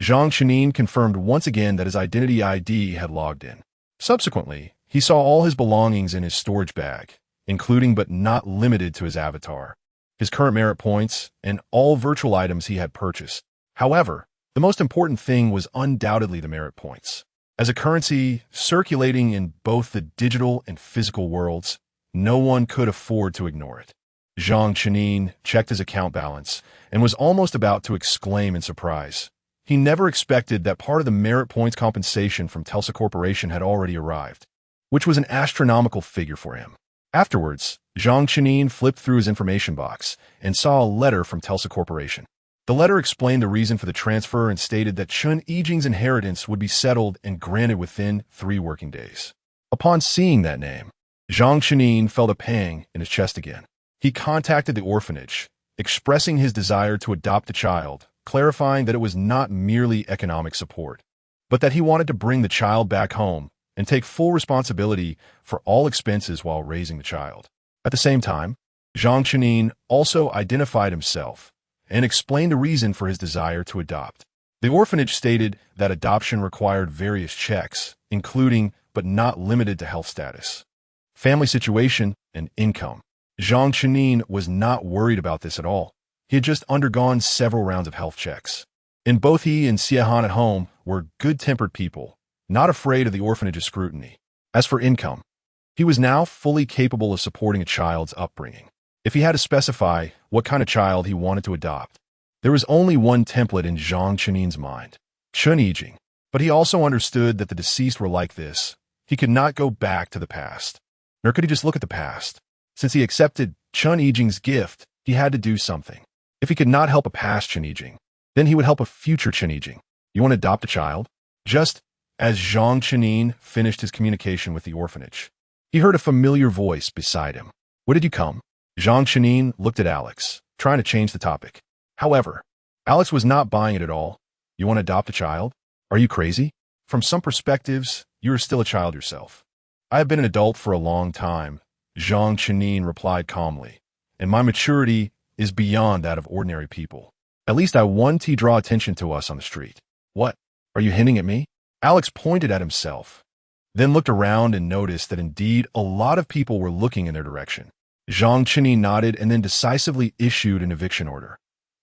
Zhang Xinyang confirmed once again that his identity ID had logged in. Subsequently, he saw all his belongings in his storage bag, including but not limited to his avatar, his current merit points, and all virtual items he had purchased. However, the most important thing was undoubtedly the merit points. As a currency circulating in both the digital and physical worlds, no one could afford to ignore it. Zhang Xinyang checked his account balance and was almost about to exclaim in surprise. He never expected that part of the merit points compensation from Telsa Corporation had already arrived, which was an astronomical figure for him. Afterwards, Zhang Xinyang flipped through his information box and saw a letter from Telsa Corporation. The letter explained the reason for the transfer and stated that Chun Yijing's inheritance would be settled and granted within 3 working days. Upon seeing that name, Zhang Xinyang felt a pang in his chest again. He contacted the orphanage, expressing his desire to adopt the child, clarifying that it was not merely economic support, but that he wanted to bring the child back home and take full responsibility for all expenses while raising the child. At the same time, Zhang Xinyang also identified himself and explained the reason for his desire to adopt. The orphanage stated that adoption required various checks, including but not limited to health status, family situation, and income. Zhang Xinyang was not worried about this at all. He had just undergone several rounds of health checks. And both he and Xiehan at home were good-tempered people, not afraid of the orphanage's scrutiny. As for income, he was now fully capable of supporting a child's upbringing. If he had to specify what kind of child he wanted to adopt, there was only one template in Zhang Xinyang's mind, Chun Yijing. But he also understood that the deceased were like this. He could not go back to the past, nor could he just look at the past. Since he accepted Chun Yijing's gift, he had to do something. If he could not help a past Chun Yijing, then he would help a future Chun Yijing. You want to adopt a child? Just as Zhang Xinyang finished his communication with the orphanage, he heard a familiar voice beside him. Where did you come? Zhang Xinyang looked at Alex, trying to change the topic. However, Alex was not buying it at all. You want to adopt a child? Are you crazy? From some perspectives, you are still a child yourself. I have been an adult for a long time, Zhang Xinyang replied calmly, and my maturity is beyond that of ordinary people. At least I want to draw attention to us on the street. What? Are you hinting at me? Alex pointed at himself, then looked around and noticed that indeed a lot of people were looking in their direction. Zhang Xinyang nodded and then decisively issued an eviction order.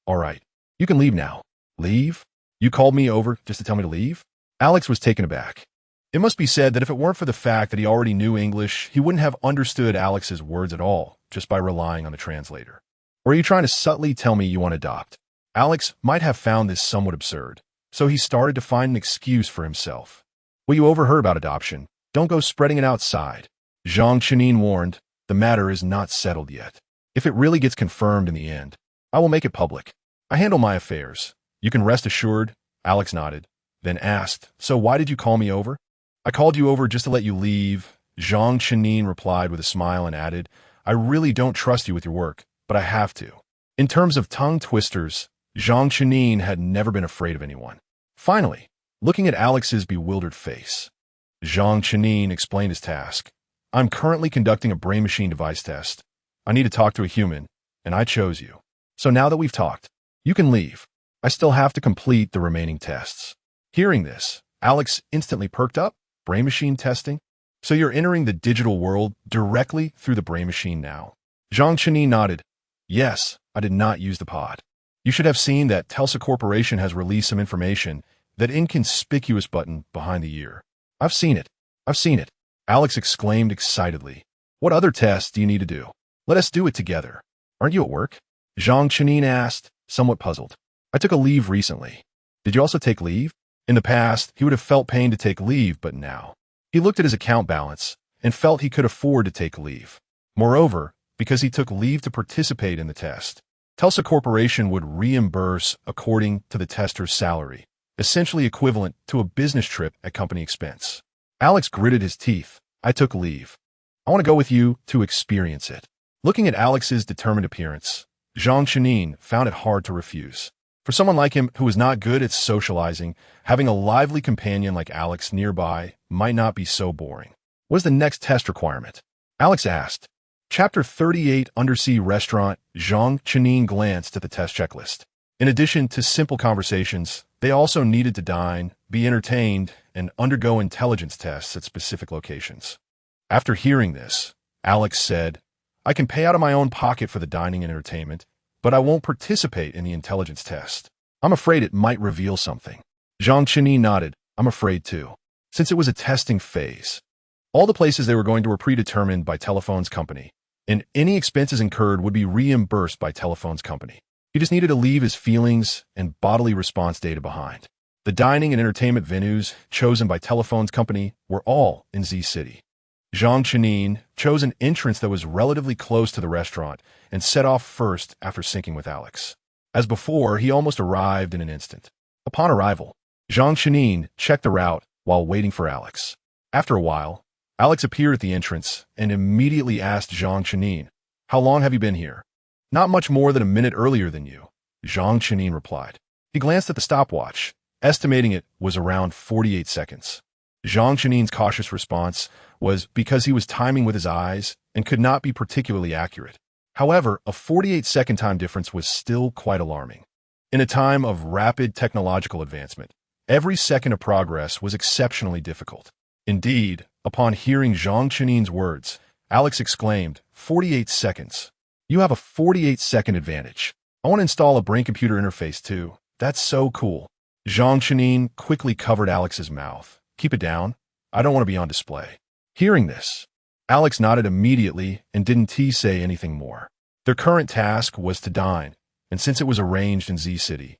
All right, you can leave now. Leave? You called me over just to tell me to leave? Alex was taken aback. It must be said that if it weren't for the fact that he already knew English, he wouldn't have understood Alex's words at all, just by relying on the translator. Or are you trying to subtly tell me you want to adopt? Alex might have found this somewhat absurd, so he started to find an excuse for himself. Well, you overheard about adoption. Don't go spreading it outside. Zhang Chenin warned, the matter is not settled yet. If it really gets confirmed in the end, I will make it public. I handle my affairs. You can rest assured. Alex nodded, then asked, so why did you call me over? I called you over just to let you leave. Zhang Chenin replied with a smile and added, I really don't trust you with your work, but I have to. In terms of tongue twisters, Zhang Chenin had never been afraid of anyone. Finally, looking at Alex's bewildered face, Zhang Chenin explained his task. I'm currently conducting a brain-machine device test. I need to talk to a human, and I chose you. So now that we've talked, you can leave. I still have to complete the remaining tests. Hearing this, Alex instantly perked up. Brain-machine testing? So you're entering the digital world directly through the brain-machine now? Zhang Chenin nodded. Yes, I did not use the pod. You should have seen that Telsa Corporation has released some information, that inconspicuous button behind the ear. I've seen it. I've seen it. Alex exclaimed excitedly. What other tests do you need to do? Let us do it together. Aren't you at work? Zhang Chenin asked, somewhat puzzled. I took a leave recently. Did you also take leave? In the past, he would have felt pain to take leave, but now, he looked at his account balance and felt he could afford to take leave. Moreover, because he took leave to participate in the test, Telsa Corporation would reimburse according to the tester's salary, essentially equivalent to a business trip at company expense. Alex gritted his teeth. I took leave. I want to go with you to experience it. Looking at Alex's determined appearance, Zhang Chenin found it hard to refuse. For someone like him who was not good at socializing, having a lively companion like Alex nearby might not be so boring. What is the next test requirement? Alex asked. Chapter 38 Undersea Restaurant. Zhang Chenin glanced at the test checklist. In addition to simple conversations, they also needed to dine, be entertained, and undergo intelligence tests at specific locations. After hearing this, Alex said, I can pay out of my own pocket for the dining and entertainment, but I won't participate in the intelligence test. I'm afraid it might reveal something. Zhang Chenin nodded. I'm afraid too. Since it was a testing phase, all the places they were going to were predetermined by Telephone's company, and any expenses incurred would be reimbursed by Telephone's company. He just needed to leave his feelings and bodily response data behind. The dining and entertainment venues chosen by Telephone's company were all in Z City. Zhang Chenin chose an entrance that was relatively close to the restaurant and set off first after syncing with Alex. As before, he almost arrived in an instant. Upon arrival, Zhang Chenin checked the route while waiting for Alex. After a while, Alex appeared at the entrance and immediately asked Zhang Chenin, How long have you been here? Not much more than a minute earlier than you, Zhang Chenin replied. He glanced at the stopwatch, estimating it was around 48 seconds. Zhang Chenin's cautious response was because he was timing with his eyes and could not be particularly accurate. However, a 48-second time difference was still quite alarming. In a time of rapid technological advancement, every second of progress was exceptionally difficult. Indeed, upon hearing Zhang Chenin's words, Alex exclaimed, 48 seconds. You have a 48-second advantage. I want to install a brain-computer interface too. That's so cool. Zhang Chenin quickly covered Alex's mouth. Keep it down. I don't want to be on display. Hearing this, Alex nodded immediately and didn't say anything more. Their current task was to dine, and since it was arranged in Z City,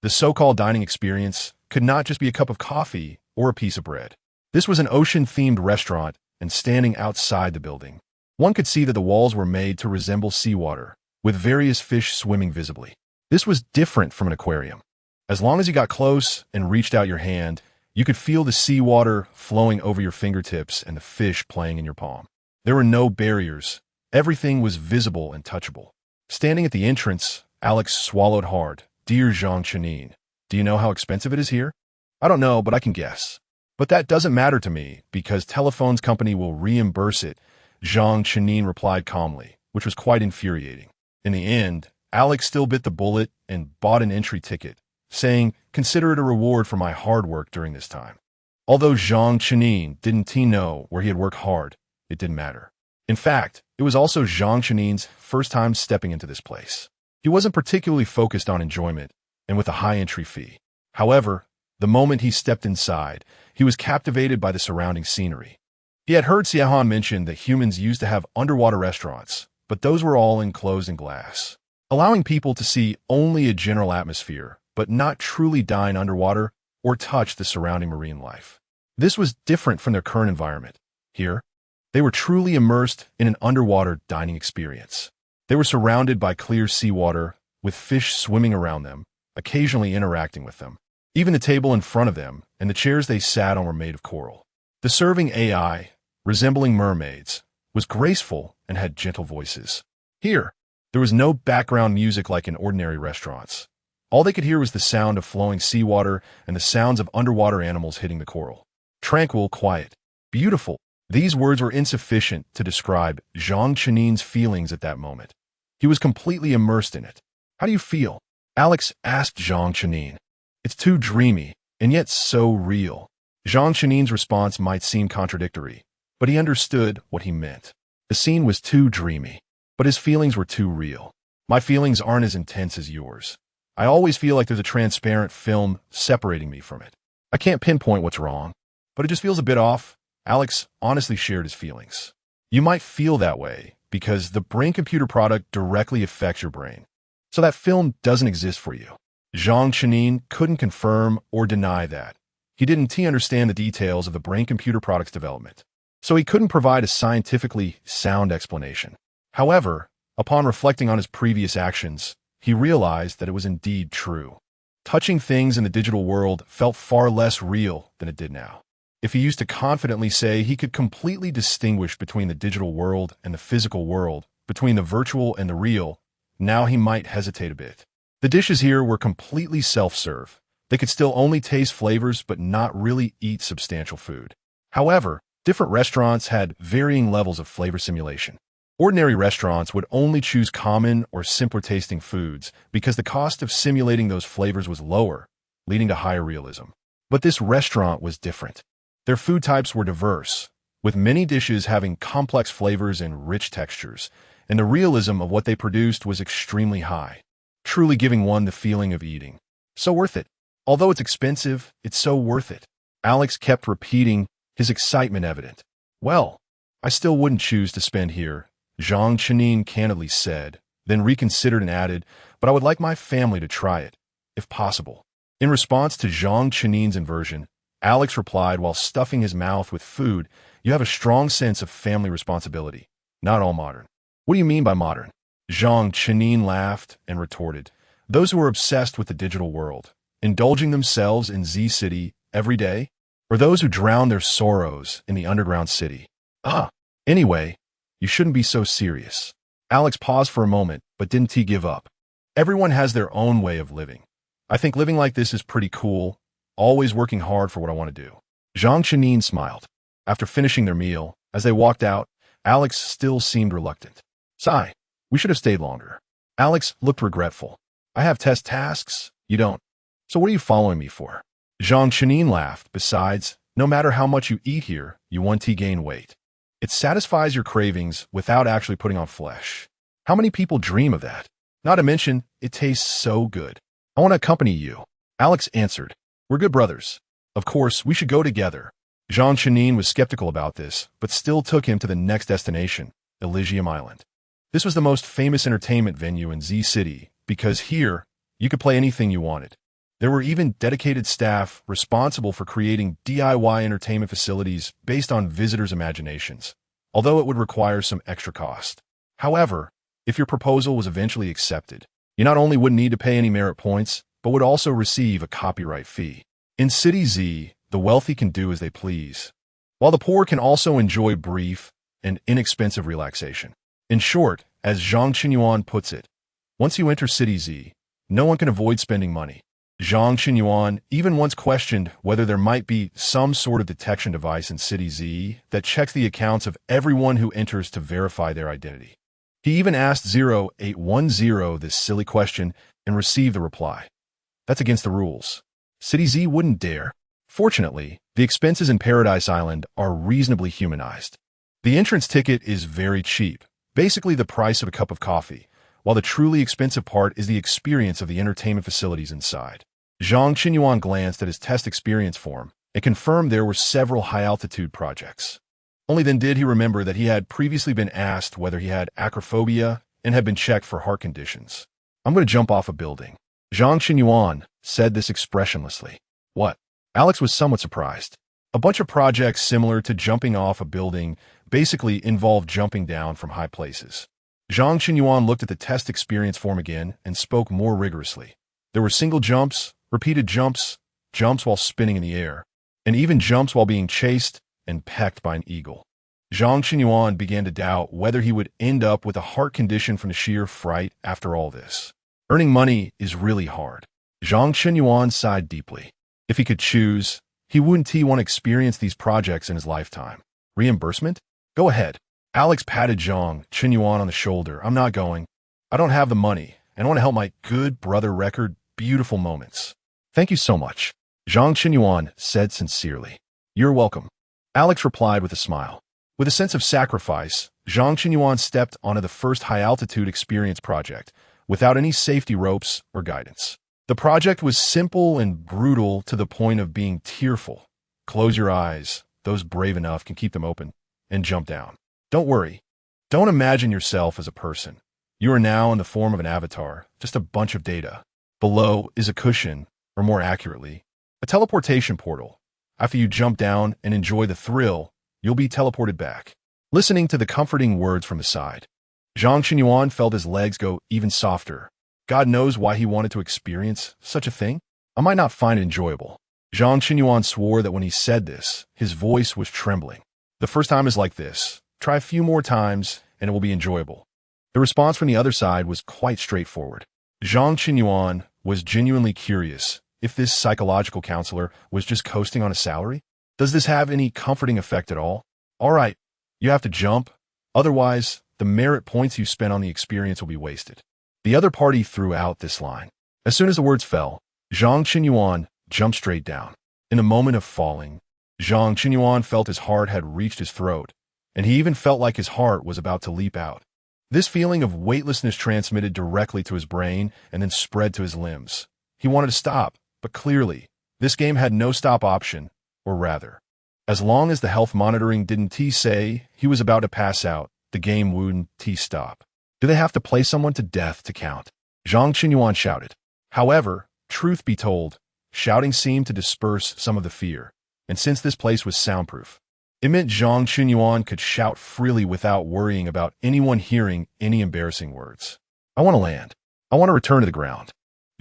the so-called dining experience could not just be a cup of coffee or a piece of bread. This was an ocean-themed restaurant, and standing outside the building, one could see that the walls were made to resemble seawater, with various fish swimming visibly. This was different from an aquarium. As long as you got close and reached out your hand, you could feel the seawater flowing over your fingertips and the fish playing in your palm. There were no barriers. Everything was visible and touchable. Standing at the entrance, Alex swallowed hard. Dear Zhang Chenin, do you know how expensive it is here? I don't know, but I can guess. But that doesn't matter to me because Telephone's company will reimburse it, Zhang Chenin replied calmly, which was quite infuriating. In the end, Alex still bit the bullet and bought an entry ticket, saying, consider it a reward for my hard work during this time. Although Zhang Chenin didn't know where he had worked hard, it didn't matter. In fact, it was also Zhang Chenin's first time stepping into this place. He wasn't particularly focused on enjoyment and with a high entry fee. However, the moment he stepped inside, he was captivated by the surrounding scenery. He had heard Xiaohan mention that humans used to have underwater restaurants, but those were all enclosed in glass. allowing people to see only a general atmosphere, but not truly dine underwater or touch the surrounding marine life. This was different from their current environment. Here, they were truly immersed in an underwater dining experience. They were surrounded by clear seawater, with fish swimming around them, occasionally interacting with them. Even the table in front of them and the chairs they sat on were made of coral. The serving AI, resembling mermaids, was graceful and had gentle voices. Here, there was no background music like in ordinary restaurants. All they could hear was the sound of flowing seawater and the sounds of underwater animals hitting the coral. Tranquil, quiet, beautiful. These words were insufficient to describe Zhang Chenin's feelings at that moment. He was completely immersed in it. How do you feel? Alex asked Zhang Chenin. It's too dreamy, and yet so real. Zhang Chenin's response might seem contradictory, but he understood what he meant. The scene was too dreamy, but his feelings were too real. My feelings aren't as intense as yours. I always feel like there's a transparent film separating me from it. I can't pinpoint what's wrong, but it just feels a bit off. Alex honestly shared his feelings. You might feel that way because the brain-computer product directly affects your brain. So that film doesn't exist for you. Zhang Chenin couldn't confirm or deny that. He didn't understand the details of the brain-computer product's development, so he couldn't provide a scientifically sound explanation. However, upon reflecting on his previous actions, he realized that it was indeed true. Touching things in the digital world felt far less real than it did now. If he used to confidently say he could completely distinguish between the digital world and the physical world, between the virtual and the real, now he might hesitate a bit. The dishes here were completely self-serve. They could still only taste flavors but not really eat substantial food. However, different restaurants had varying levels of flavor simulation. Ordinary restaurants would only choose common or simpler tasting foods because the cost of simulating those flavors was lower, leading to higher realism. But this restaurant was different. Their food types were diverse, with many dishes having complex flavors and rich textures, and the realism of what they produced was extremely high, truly giving one the feeling of eating. So worth it. Although it's expensive, it's so worth it. Alex kept repeating, his excitement evident. Well, I still wouldn't choose to spend here, Zhang Chenin candidly said, then reconsidered and added, but I would like my family to try it, if possible. In response to Zhang Chenin's inversion, Alex replied while stuffing his mouth with food, you have a strong sense of family responsibility. Not all modern. What do you mean by modern? Zhang Chenin laughed and retorted, those who are obsessed with the digital world, indulging themselves in Z City every day, or those who drown their sorrows in the underground city? Anyway, you shouldn't be so serious. Alex paused for a moment, but didn't give up. Everyone has their own way of living. I think living like this is pretty cool, always working hard for what I want to do. Zhang Chenin smiled. After finishing their meal, as they walked out, Alex still seemed reluctant. Sigh, we should have stayed longer. Alex looked regretful. I have test tasks, you don't. So what are you following me for? Zhang Chenin laughed. Besides, no matter how much you eat here, you want to gain weight. It satisfies your cravings without actually putting on flesh. How many people dream of that? Not to mention, it tastes so good. I want to accompany you. Alex answered. We're good brothers. Of course, we should go together. Zhang Chenin was skeptical about this, but still took him to the next destination, Elysium Island. This was the most famous entertainment venue in Z City, because here, you could play anything you wanted. There were even dedicated staff responsible for creating DIY entertainment facilities based on visitors' imaginations, although it would require some extra cost. However, if your proposal was eventually accepted, you not only wouldn't need to pay any merit points, but would also receive a copyright fee. In City Z, the wealthy can do as they please, while the poor can also enjoy brief and inexpensive relaxation. In short, as Zhang Qinyuan puts it, once you enter City Z, no one can avoid spending money. Zhang Qinyuan even once questioned whether there might be some sort of detection device in City Z that checks the accounts of everyone who enters to verify their identity. He even asked 0810 this silly question and received the reply. That's against the rules. City Z wouldn't dare. Fortunately, the expenses in Paradise Island are reasonably humanized. The entrance ticket is very cheap, basically the price of a cup of coffee, while the truly expensive part is the experience of the entertainment facilities inside. Zhang Qinyuan glanced at his test experience form and confirmed there were several high-altitude projects. Only then did he remember that he had previously been asked whether he had acrophobia and had been checked for heart conditions. I'm going to jump off a building. Zhang Qinyuan said this expressionlessly. What? Alex was somewhat surprised. A bunch of projects similar to jumping off a building basically involved jumping down from high places. Zhang Qinyuan looked at the test experience form again and spoke more rigorously. There were single jumps, repeated jumps, jumps while spinning in the air, and even jumps while being chased and pecked by an eagle. Zhang Qinyuan began to doubt whether he would end up with a heart condition from the sheer fright after all this. Earning money is really hard. Zhang Qinyuan sighed deeply. If he could choose, he wouldn't want to experience these projects in his lifetime. Reimbursement? Go ahead. Alex patted Zhang Qinyuan on the shoulder. I'm not going. I don't have the money, and I want to help my good brother record beautiful moments. Thank you so much. Zhang Qinyuan said sincerely. You're welcome. Alex replied with a smile. With a sense of sacrifice, Zhang Qinyuan stepped onto the first high-altitude experience project, without any safety ropes or guidance. The project was simple and brutal to the point of being tearful. Close your eyes, those brave enough can keep them open, and jump down. Don't worry. Don't imagine yourself as a person. You are now in the form of an avatar, just a bunch of data. Below is a cushion, or more accurately, a teleportation portal. After you jump down and enjoy the thrill, you'll be teleported back. Listening to the comforting words from the side, Zhang Qinyuan felt his legs go even softer. God knows why he wanted to experience such a thing. I might not find it enjoyable. Zhang Qinyuan swore that when he said this, his voice was trembling. The first time is like this. Try a few more times, and it will be enjoyable. The response from the other side was quite straightforward. Zhang Qinyuan was genuinely curious if this psychological counselor was just coasting on a salary. Does this have any comforting effect at all? All right, you have to jump. Otherwise, the merit points you spent on the experience will be wasted. The other party threw out this line. As soon as the words fell, Zhang Qinyuan jumped straight down. In the moment of falling, Zhang Qinyuan felt his heart had reached his throat, and he even felt like his heart was about to leap out. This feeling of weightlessness transmitted directly to his brain and then spread to his limbs. He wanted to stop, but clearly, this game had no stop option, or rather, as long as the health monitoring didn't say he was about to pass out, the game wouldn't stop. Do they have to play someone to death to count? Zhang Qinyuan shouted. However, truth be told, shouting seemed to disperse some of the fear, and since this place was soundproof, it meant Zhang Qinyuan could shout freely without worrying about anyone hearing any embarrassing words. I want to land. I want to return to the ground.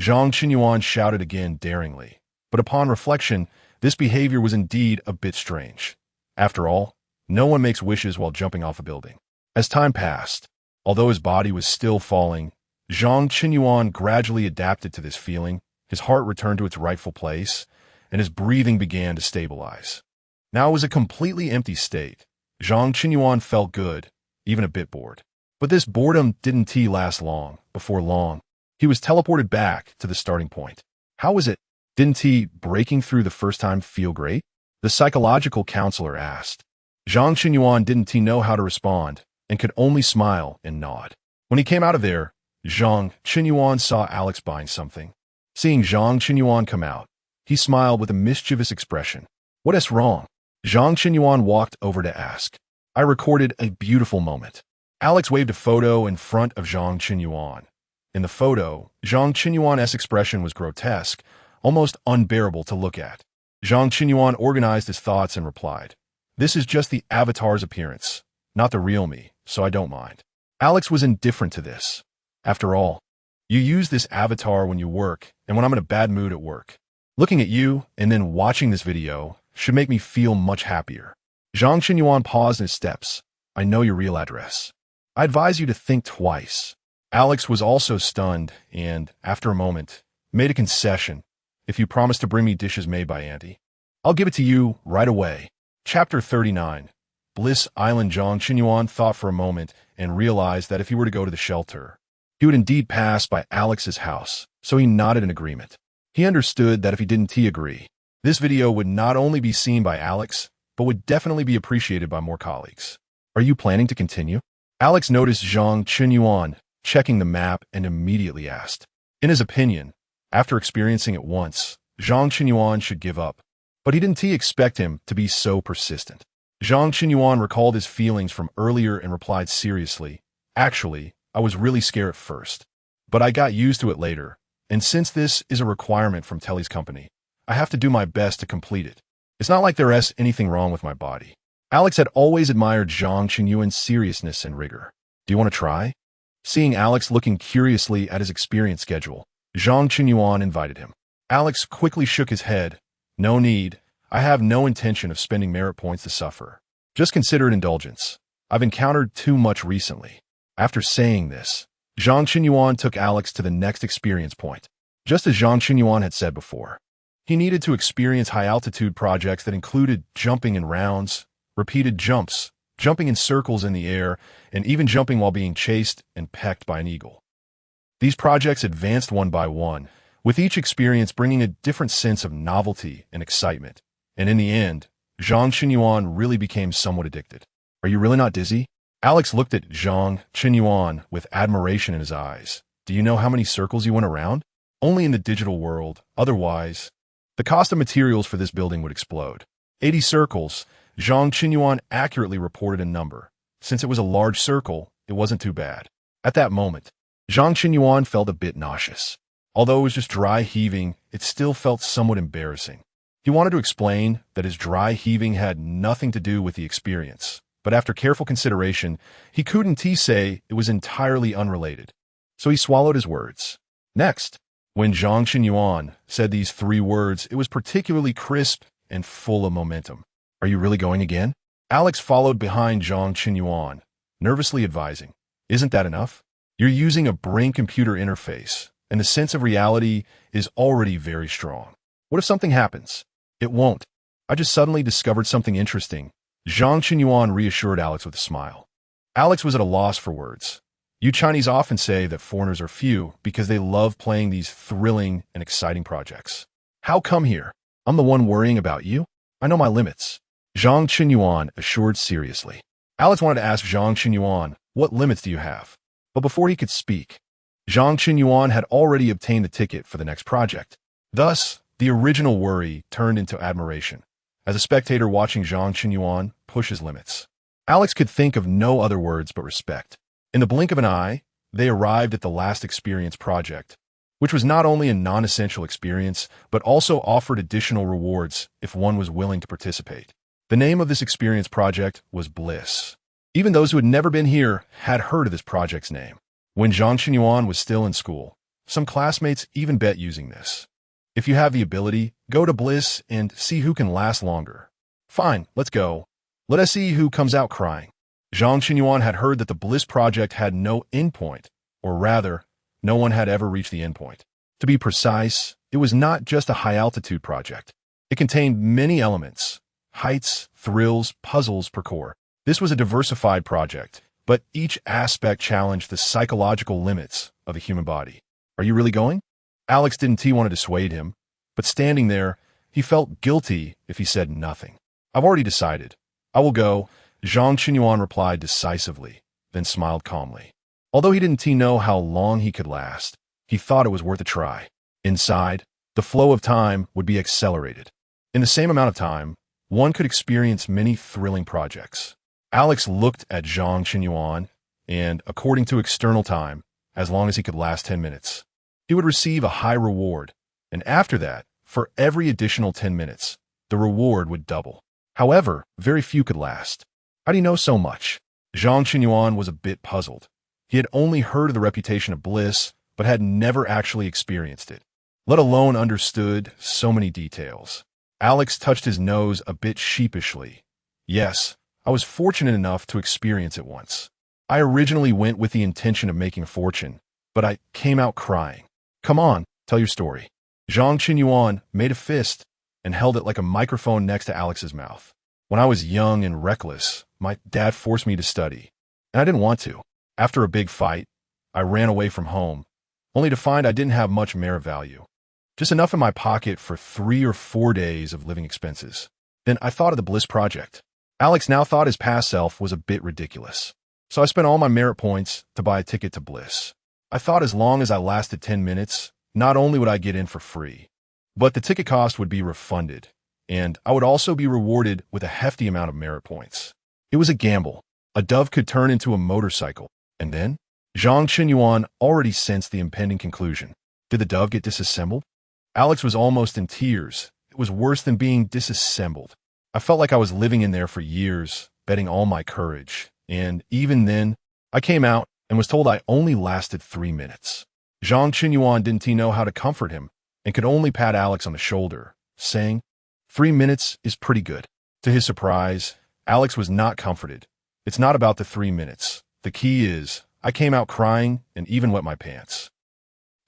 Zhang Qinyuan shouted again daringly, but upon reflection, this behavior was indeed a bit strange. After all, no one makes wishes while jumping off a building. As time passed, although his body was still falling, Zhang Qinyuan gradually adapted to this feeling, his heart returned to its rightful place, and his breathing began to stabilize. Now it was a completely empty state. Zhang Qinyuan felt good, even a bit bored. But this boredom didn't last long. Before long, he was teleported back to the starting point. How was it? Didn't breaking through the first time feel great? The psychological counselor asked. Zhang Qinyuan didn't know how to respond, and could only smile and nod. When he came out of there, Zhang Qinyuan saw Alex buying something. Seeing Zhang Qinyuan come out, he smiled with a mischievous expression. What is wrong? Zhang Qinyuan walked over to ask. I recorded a beautiful moment. Alex waved a photo in front of Zhang Qinyuan. In the photo, Zhang Qinyuan's expression was grotesque, almost unbearable to look at. Zhang Qinyuan organized his thoughts and replied, This is just the avatar's appearance, not the real me, so I don't mind. Alex was indifferent to this. After all, you use this avatar when you work and when I'm in a bad mood at work. Looking at you and then watching this video should make me feel much happier. Zhang Qinyuan paused in his steps. I know your real address. I advise you to think twice. Alex was also stunned and, after a moment, made a concession. If you promise to bring me dishes made by Auntie, I'll give it to you right away. Chapter 39. Bliss Island. Zhang Qinyuan thought for a moment and realized that if he were to go to the shelter, he would indeed pass by Alex's house, so he nodded in agreement. He understood that if he didn't agree, this video would not only be seen by Alex, but would definitely be appreciated by more colleagues. Are you planning to continue? Alex noticed Zhang Qinyuan checking the map and immediately asked. In his opinion, after experiencing it once, Zhang Qinyuan should give up, but he didn't expect him to be so persistent. Zhang Qinyuan recalled his feelings from earlier and replied seriously, Actually, I was really scared at first. but I got used to it later, and since this is a requirement from Telly's company, I have to do my best to complete it. It's not like there's anything wrong with my body. Alex had always admired Zhang Qinyuan's seriousness and rigor. Do you want to try? Seeing Alex looking curiously at his experience schedule, Zhang Qinyuan invited him. Alex quickly shook his head. No need. I have no intention of spending merit points to suffer. Just consider it indulgence. I've encountered too much recently. After saying this, Zhang Qinyuan took Alex to the next experience point. Just as Zhang Qinyuan had said before, he needed to experience high-altitude projects that included jumping in rounds, repeated jumps, jumping in circles in the air, and even jumping while being chased and pecked by an eagle. These projects advanced one by one, with each experience bringing a different sense of novelty and excitement. And in the end, Zhang Qinyuan really became somewhat addicted. Are you really not dizzy? Alex looked at Zhang Qinyuan with admiration in his eyes. Do you know how many circles you went around? Only in the digital world. Otherwise, the cost of materials for this building would explode. 80 circles. Zhang Qinyuan accurately reported a number. Since it was a large circle, it wasn't too bad. At that moment, Zhang Qinyuan felt a bit nauseous. Although it was just dry heaving, it still felt somewhat embarrassing. He wanted to explain that his dry heaving had nothing to do with the experience, but after careful consideration, he couldn't say it was entirely unrelated. So he swallowed his words. Next, when Zhang Qinyuan said these 3 words, it was particularly crisp and full of momentum. Are you really going again? Alex followed behind Zhang Qinyuan, nervously advising. Isn't that enough? You're using a brain-computer interface, and the sense of reality is already very strong. What if something happens? It won't. I just suddenly discovered something interesting. Zhang Qinyuan reassured Alex with a smile. Alex was at a loss for words. You Chinese often say that foreigners are few because they love playing these thrilling and exciting projects. How come here? I'm the one worrying about you? I know my limits. Zhang Qinyuan assured seriously. Alex wanted to ask Zhang Qinyuan, what limits do you have? But before he could speak, Zhang Qinyuan had already obtained the ticket for the next project. Thus, the original worry turned into admiration, as a spectator watching Zhang Qinyuan push his limits. Alex could think of no other words but respect. In the blink of an eye, they arrived at the last experience project, which was not only a non-essential experience, but also offered additional rewards if one was willing to participate. The name of this experience project was Bliss. Even those who had never been here had heard of this project's name. When Zhang Qinyuan was still in school, some classmates even bet using this. If you have the ability, go to Bliss and see who can last longer. Fine, let's go. Let us see who comes out crying. Zhang Qinyuan had heard that the Bliss project had no endpoint, or rather, no one had ever reached the endpoint. To be precise, it was not just a high-altitude project. It contained many elements: heights, thrills, puzzles, parkour. This was a diversified project, but each aspect challenged the psychological limits of the human body. Are you really going? Alex didn't want to dissuade him, but standing there, he felt guilty if he said nothing. I've already decided. I will go, Zhang Qinyuan replied decisively, then smiled calmly. Although he didn't know how long he could last, he thought it was worth a try. Inside, the flow of time would be accelerated. In the same amount of time, one could experience many thrilling projects. Alex looked at Zhang Qinyuan, and, according to external time, as long as he could last 10 minutes, he would receive a high reward, and after that, for every additional 10 minutes, the reward would double. However, very few could last. How do you know so much? Zhang Qinyuan was a bit puzzled. He had only heard of the reputation of Bliss, but had never actually experienced it, let alone understood so many details. Alex touched his nose a bit sheepishly. Yes, I was fortunate enough to experience it once. I originally went with the intention of making a fortune, but I came out crying. Come on, tell your story. Zhang Qinyuan made a fist and held it like a microphone next to Alex's mouth. When I was young and reckless, my dad forced me to study, and I didn't want to. After a big fight, I ran away from home, only to find I didn't have much merit value. Just enough in my pocket for 3 or 4 days of living expenses. Then I thought of the Bliss project. Alex now thought his past self was a bit ridiculous. So I spent all my merit points to buy a ticket to Bliss. I thought as long as I lasted 10 minutes, not only would I get in for free, but the ticket cost would be refunded, and I would also be rewarded with a hefty amount of merit points. It was a gamble. A dove could turn into a motorcycle, and then Zhang Qinyuan already sensed the impending conclusion. Did the dove get disassembled? Alex was almost in tears. It was worse than being disassembled. I felt like I was living in there for years, betting all my courage. And even then, I came out and was told I only lasted 3 minutes. Zhang Qinyuan didn't know how to comfort him and could only pat Alex on the shoulder, saying, 3 minutes is pretty good. To his surprise, Alex was not comforted. It's not about the 3 minutes. The key is, I came out crying and even wet my pants.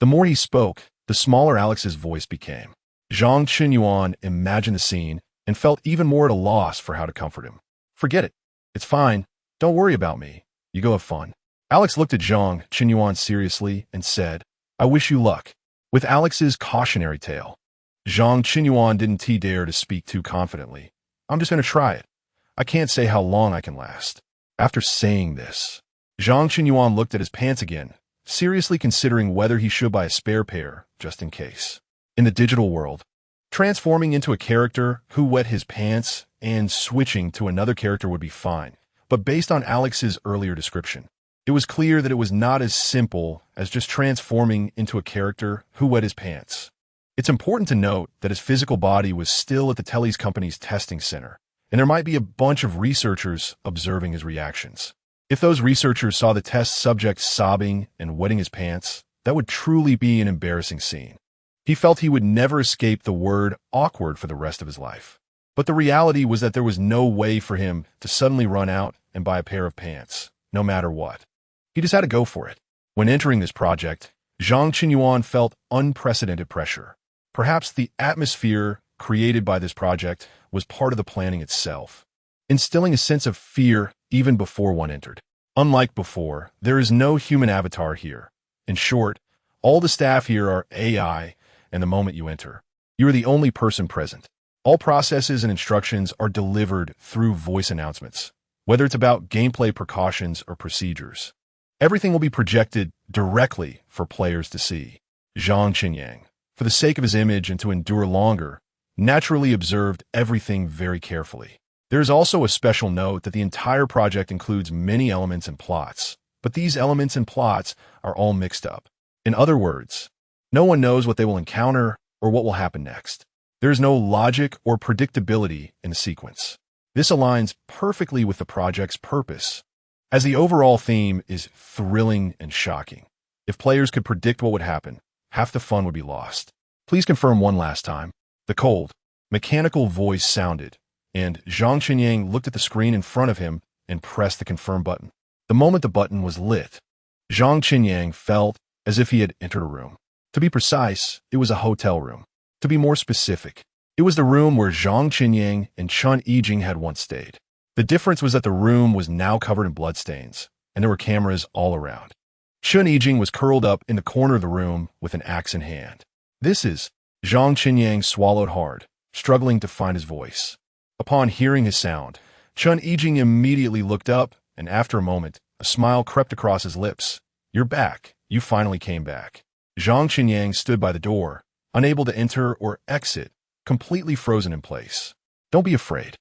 The more he spoke, the smaller Alex's voice became. Zhang Qinyuan imagined the scene and felt even more at a loss for how to comfort him. Forget it. It's fine. Don't worry about me. You go have fun. Alex looked at Zhang Qinyuan seriously and said, I wish you luck. With Alex's cautionary tale, Zhang Qinyuan didn't dare to speak too confidently. I'm just going to try it. I can't say how long I can last. After saying this, Zhang Qinyuan looked at his pants again, seriously considering whether he should buy a spare pair, just in case. In the digital world, transforming into a character who wet his pants and switching to another character would be fine. But based on Alex's earlier description, it was clear that it was not as simple as just transforming into a character who wet his pants. It's important to note that his physical body was still at the Telly's company's testing center, and there might be a bunch of researchers observing his reactions. If those researchers saw the test subject sobbing and wetting his pants, that would truly be an embarrassing scene. He felt he would never escape the word awkward for the rest of his life. But the reality was that there was no way for him to suddenly run out and buy a pair of pants, no matter what. He just had to go for it. When entering this project, Zhang Qinyuan felt unprecedented pressure. Perhaps the atmosphere created by this project was part of the planning itself, instilling a sense of fear even before one entered. Unlike before, there is no human avatar here. In short, all the staff here are AI, and the moment you enter, you are the only person present. All processes and instructions are delivered through voice announcements, whether it's about gameplay precautions or procedures. Everything will be projected directly for players to see. Zhang Qinyang, for the sake of his image and to endure longer, naturally observed everything very carefully. There is also a special note that the entire project includes many elements and plots, but these elements and plots are all mixed up. In other words, no one knows what they will encounter or what will happen next. There is no logic or predictability in the sequence. This aligns perfectly with the project's purpose, as the overall theme is thrilling and shocking. If players could predict what would happen, half the fun would be lost. Please confirm one last time. The cold, mechanical voice sounded, and Zhang Qinyang looked at the screen in front of him and pressed the confirm button. The moment the button was lit, Zhang Qinyang felt as if he had entered a room. To be precise, it was a hotel room. To be more specific, it was the room where Zhang Qinyang and Chun Yijing had once stayed. The difference was that the room was now covered in bloodstains, and there were cameras all around. Chun Yijing was curled up in the corner of the room with an axe in hand. Zhang Qinyang swallowed hard, struggling to find his voice. Upon hearing his sound, Chun Yijing immediately looked up, and after a moment, a smile crept across his lips. You're back. You finally came back. Zhang Qinyang stood by the door, unable to enter or exit, completely frozen in place. Don't be afraid.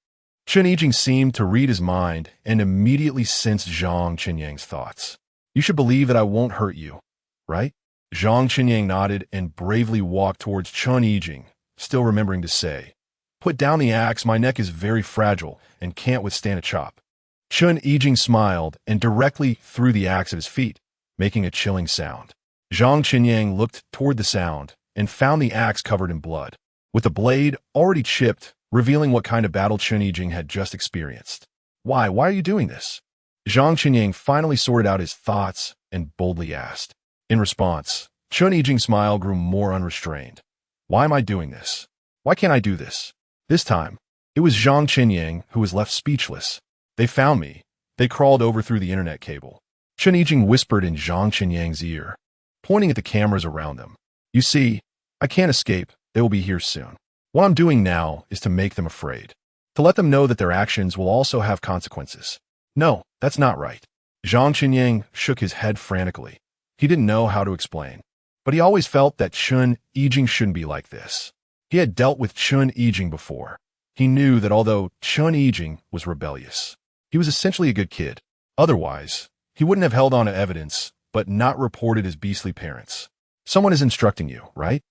Chun Yijing seemed to read his mind and immediately sensed Zhang Qinyang's thoughts. You should believe that I won't hurt you, right? Zhang Qinyang nodded and bravely walked towards Chun Yijing, still remembering to say, Put down the axe, my neck is very fragile and can't withstand a chop. Chun Yijing smiled and directly threw the axe at his feet, making a chilling sound. Zhang Qinyang looked toward the sound and found the axe covered in blood, with the blade already chipped, revealing what kind of battle Chun Yijing had just experienced. Why are you doing this? Zhang Qinyang finally sorted out his thoughts and boldly asked. In response, Chun Yijing's smile grew more unrestrained. Why am I doing this? Why can't I do this? This time, it was Zhang Qinyang who was left speechless. They found me. They crawled over through the internet cable. Chun Yijing whispered in Zhang Qinyang's ear, pointing at the cameras around them. You see, I can't escape. They will be here soon. What I'm doing now is to make them afraid, to let them know that their actions will also have consequences. No, that's not right. Zhang Qinyang shook his head frantically. He didn't know how to explain, but he always felt that Chun Yijing shouldn't be like this. He had dealt with Chun Yijing before. He knew that although Chun Yijing was rebellious, he was essentially a good kid. Otherwise, he wouldn't have held on to evidence but not reported as beastly parents. Someone is instructing you, right?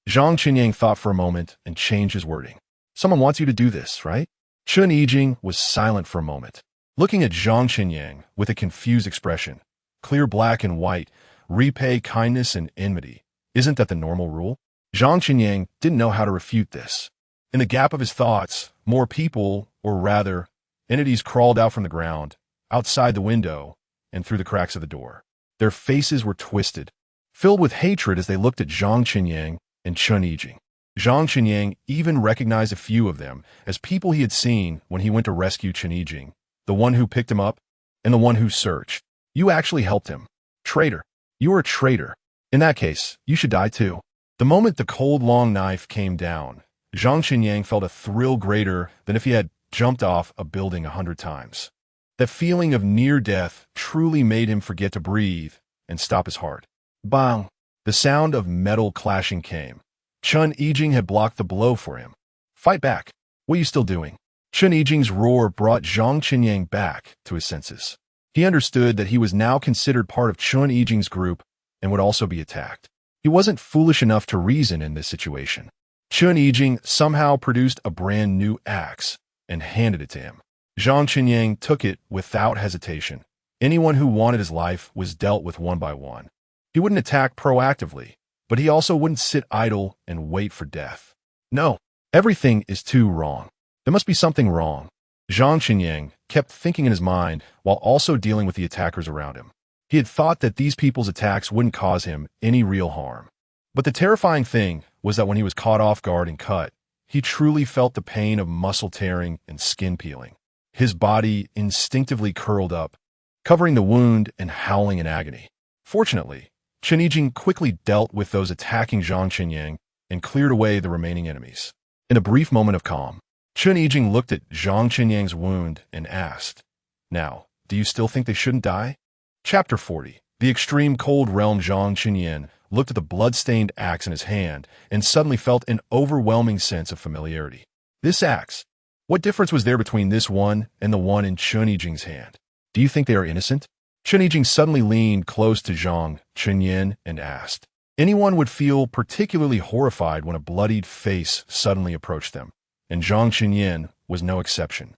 Zhang Qinyang thought for a moment and changed his wording. Someone wants you to do this, right? Chun Yijing was silent for a moment, looking at Zhang Qinyang with a confused expression. Clear black and white, repay kindness and enmity. Isn't that the normal rule? Zhang Qinyang didn't know how to refute this. In the gap of his thoughts, more people, or rather, entities crawled out from the ground, outside the window, and through the cracks of the door. Their faces were twisted, filled with hatred as they looked at Zhang Qinyang and Chun Yijing. Zhang Qinyang even recognized a few of them as people he had seen when he went to rescue Chun Yijing, the one who picked him up and the one who searched. You actually helped him. Traitor. You are a traitor. In that case, you should die too. The moment the cold long knife came down, Zhang Qinyang felt a thrill greater than if he had jumped off a building 100 times. That feeling of near death truly made him forget to breathe and stop his heart. Bang! The sound of metal clashing came. Chun Yijing had blocked the blow for him. Fight back. What are you still doing? Chun Yijing's roar brought Zhang Qinyang back to his senses. He understood that he was now considered part of Chun Yijing's group and would also be attacked. He wasn't foolish enough to reason in this situation. Chun Yijing somehow produced a brand new axe and handed it to him. Zhang Qinyang took it without hesitation. Anyone who wanted his life was dealt with one by one. He wouldn't attack proactively, but he also wouldn't sit idle and wait for death. No, everything is too wrong. There must be something wrong. Zhang Qinyang kept thinking in his mind while also dealing with the attackers around him. He had thought that these people's attacks wouldn't cause him any real harm. But the terrifying thing was that when he was caught off guard and cut, he truly felt the pain of muscle tearing and skin peeling. His body instinctively curled up, covering the wound and howling in agony. Fortunately, Chun Yijing quickly dealt with those attacking Zhang Qinyang and cleared away the remaining enemies. In a brief moment of calm, Chun Yijing looked at Zhang Qinyang's wound and asked, "Now, do you still think they shouldn't die?" Chapter 40. The extreme cold realm. Zhang Qinyang looked at the blood-stained axe in his hand and suddenly felt an overwhelming sense of familiarity. This axe. What difference was there between this one and the one in Chun Yijing's hand? Do you think they are innocent? Chun Yijing suddenly leaned close to Zhang Qinyang and asked. Anyone would feel particularly horrified when a bloodied face suddenly approached them, and Zhang Qinyang was no exception.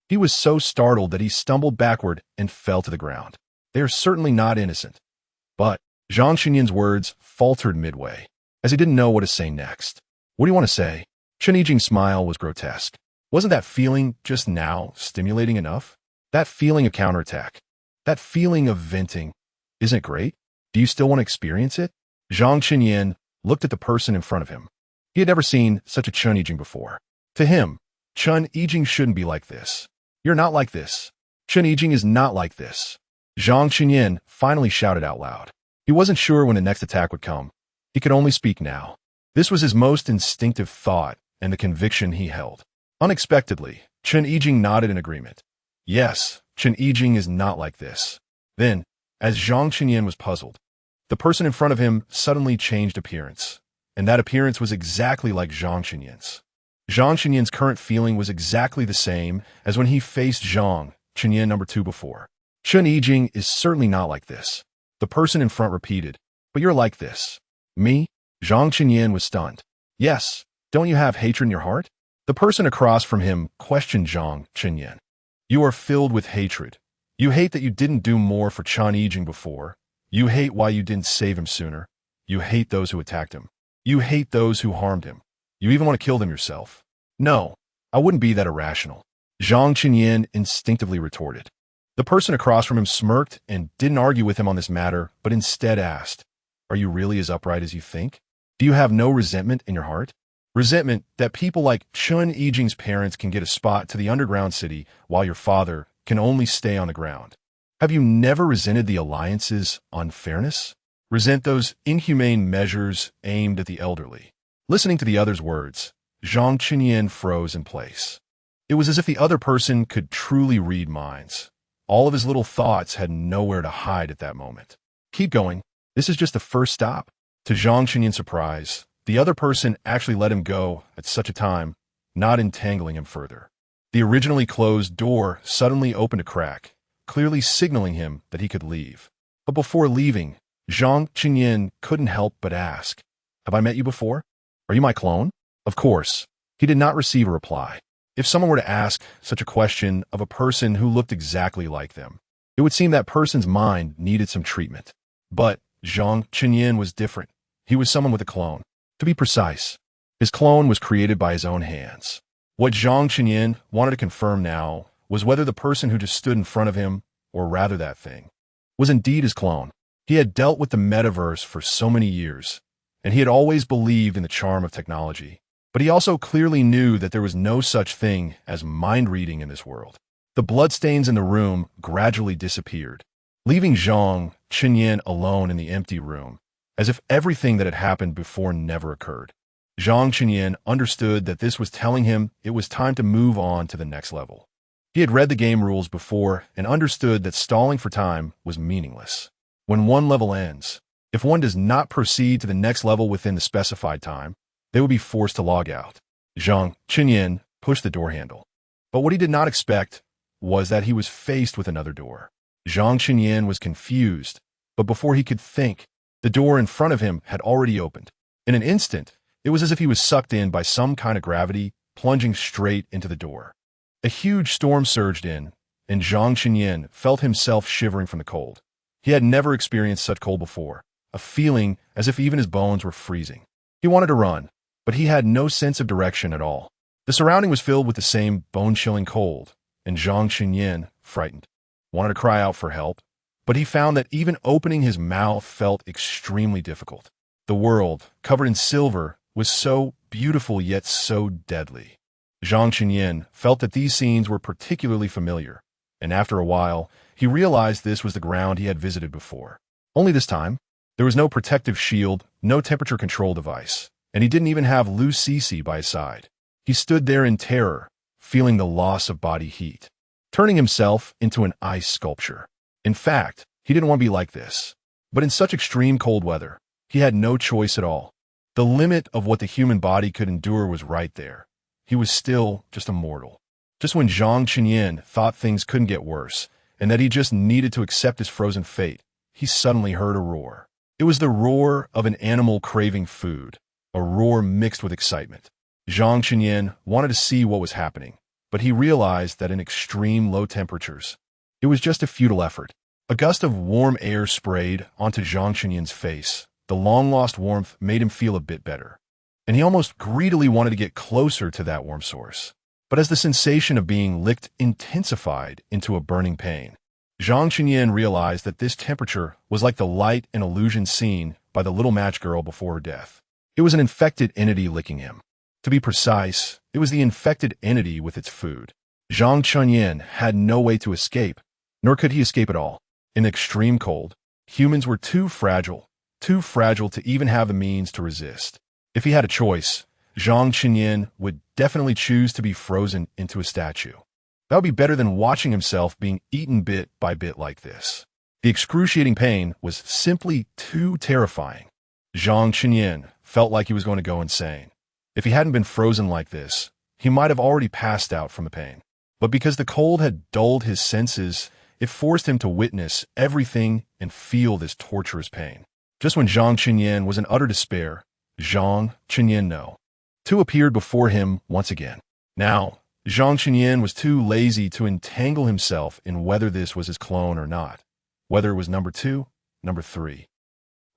He was so startled that he stumbled backward and fell to the ground. They are certainly not innocent. But Zhang Qinyang's words faltered midway, as he didn't know what to say next. What do you want to say? Chun Yijing's smile was grotesque. Wasn't that feeling just now stimulating enough? That feeling of counterattack. That feeling of venting. Isn't it great? Do you still want to experience it? Zhang Qinyang looked at the person in front of him. He had never seen such a Chun Yijing before. To him, Chun Yijing shouldn't be like this. You're not like this. Chun Yijing is not like this. Zhang Qinyang finally shouted out loud. He wasn't sure when the next attack would come. He could only speak now. This was his most instinctive thought and the conviction he held. Unexpectedly, Chun Yijing nodded in agreement. Yes, Chun Yijing is not like this. Then, as Zhang Qinyang was puzzled, the person in front of him suddenly changed appearance, and that appearance was exactly like Zhang Qinyang's. Zhang Qinyang's current feeling was exactly the same as when he faced Zhang Qinyang number 2 before. Chun Yijing is certainly not like this. The person in front repeated, but you're like this. Me? Zhang Qinyang was stunned. Yes, don't you have hatred in your heart? The person across from him questioned Zhang Qinyang. You are filled with hatred. You hate that you didn't do more for Chun Yijing before. You hate why you didn't save him sooner. You hate those who attacked him. You hate those who harmed him. You even want to kill them yourself. No, I wouldn't be that irrational. Zhang Qinyang instinctively retorted. The person across from him smirked and didn't argue with him on this matter, but instead asked, are you really as upright as you think? Do you have no resentment in your heart? Resentment that people like Chun Yijing's parents can get a spot to the underground city while your father can only stay on the ground. Have you never resented the alliance's unfairness? Resent those inhumane measures aimed at the elderly? Listening to the other's words, Zhang Qinyang froze in place. It was as if the other person could truly read minds. All of his little thoughts had nowhere to hide at that moment. Keep going. This is just the first stop. To Zhang Qinyang's surprise, the other person actually let him go at such a time, not entangling him further. The originally closed door suddenly opened a crack, clearly signaling him that he could leave. But before leaving, Zhang Qinyin couldn't help but ask, "Have I met you before? Are you my clone?" Of course, he did not receive a reply. If someone were to ask such a question of a person who looked exactly like them, it would seem that person's mind needed some treatment. But Zhang Qinyin was different. He was someone with a clone. To be precise, his clone was created by his own hands. What Zhang Qinyin wanted to confirm now was whether the person who just stood in front of him, or rather that thing, was indeed his clone. He had dealt with the metaverse for so many years, and he had always believed in the charm of technology. But he also clearly knew that there was no such thing as mind reading in this world. The bloodstains in the room gradually disappeared, leaving Zhang Qinyin alone in the empty room, as if everything that had happened before never occurred. Zhang Qinyin understood that this was telling him it was time to move on to the next level. He had read the game rules before and understood that stalling for time was meaningless. When one level ends, if one does not proceed to the next level within the specified time, they would be forced to log out. Zhang Qinyin pushed the door handle. But what he did not expect was that he was faced with another door. Zhang Qinyin was confused, but before he could think, the door in front of him had already opened. In an instant, it was as if he was sucked in by some kind of gravity, plunging straight into the door. A huge storm surged in, and Zhang Qinyin felt himself shivering from the cold. He had never experienced such cold before, a feeling as if even his bones were freezing. He wanted to run, but he had no sense of direction at all. The surrounding was filled with the same bone-chilling cold, and Zhang Qinyin, frightened, wanted to cry out for help, but he found that even opening his mouth felt extremely difficult. The world, covered in silver, was so beautiful yet so deadly. Zhang Qinyin felt that these scenes were particularly familiar, and after a while, he realized this was the ground he had visited before. Only this time, there was no protective shield, no temperature control device, and he didn't even have Lu Cece by his side. He stood there in terror, feeling the loss of body heat, turning himself into an ice sculpture. In fact, he didn't want to be like this. But in such extreme cold weather, he had no choice at all. The limit of what the human body could endure was right there. He was still just a mortal. Just when Zhang Qinyin thought things couldn't get worse, and that he just needed to accept his frozen fate, he suddenly heard a roar. It was the roar of an animal craving food, a roar mixed with excitement. Zhang Qinyin wanted to see what was happening, but he realized that in extreme low temperatures, it was just a futile effort. A gust of warm air sprayed onto Zhang Qinyin's face. The long-lost warmth made him feel a bit better, and he almost greedily wanted to get closer to that warm source. But as the sensation of being licked intensified into a burning pain, Zhang Qinyin realized that this temperature was like the light and illusion seen by the little match girl before her death. It was an infected entity licking him. To be precise, it was the infected entity with its food. Zhang Qinyin had no way to escape, nor could he escape at all. In the extreme cold, humans were too fragile to even have the means to resist. If he had a choice, Zhang Qinyin would definitely choose to be frozen into a statue. That would be better than watching himself being eaten bit by bit like this. The excruciating pain was simply too terrifying. Zhang Qinyin felt like he was going to go insane. If he hadn't been frozen like this, he might have already passed out from the pain. But because the cold had dulled his senses, it forced him to witness everything and feel this torturous pain. Just when Zhang Qinyin was in utter despair, Zhang Qinyin too appeared before him once again. Now, Zhang Qinyin was too lazy to entangle himself in whether this was his clone or not, whether it was number 2, number 3,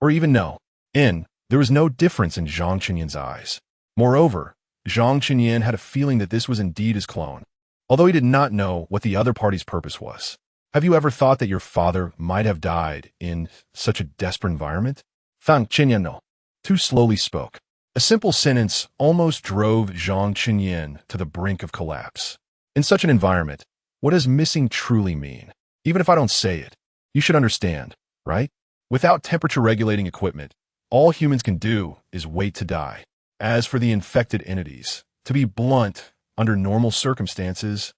or even no. There was no difference in Zhang Qinyin's eyes. Moreover, Zhang Qinyin had a feeling that this was indeed his clone, although he did not know what the other party's purpose was. Have you ever thought that your father might have died in such a desperate environment? Zhang Qinyin too slowly spoke. A simple sentence almost drove Zhang Qinyin to the brink of collapse. In such an environment, what does missing truly mean? Even if I don't say it, you should understand, right? Without temperature-regulating equipment, all humans can do is wait to die. As for the infected entities, to be blunt, under normal circumstances,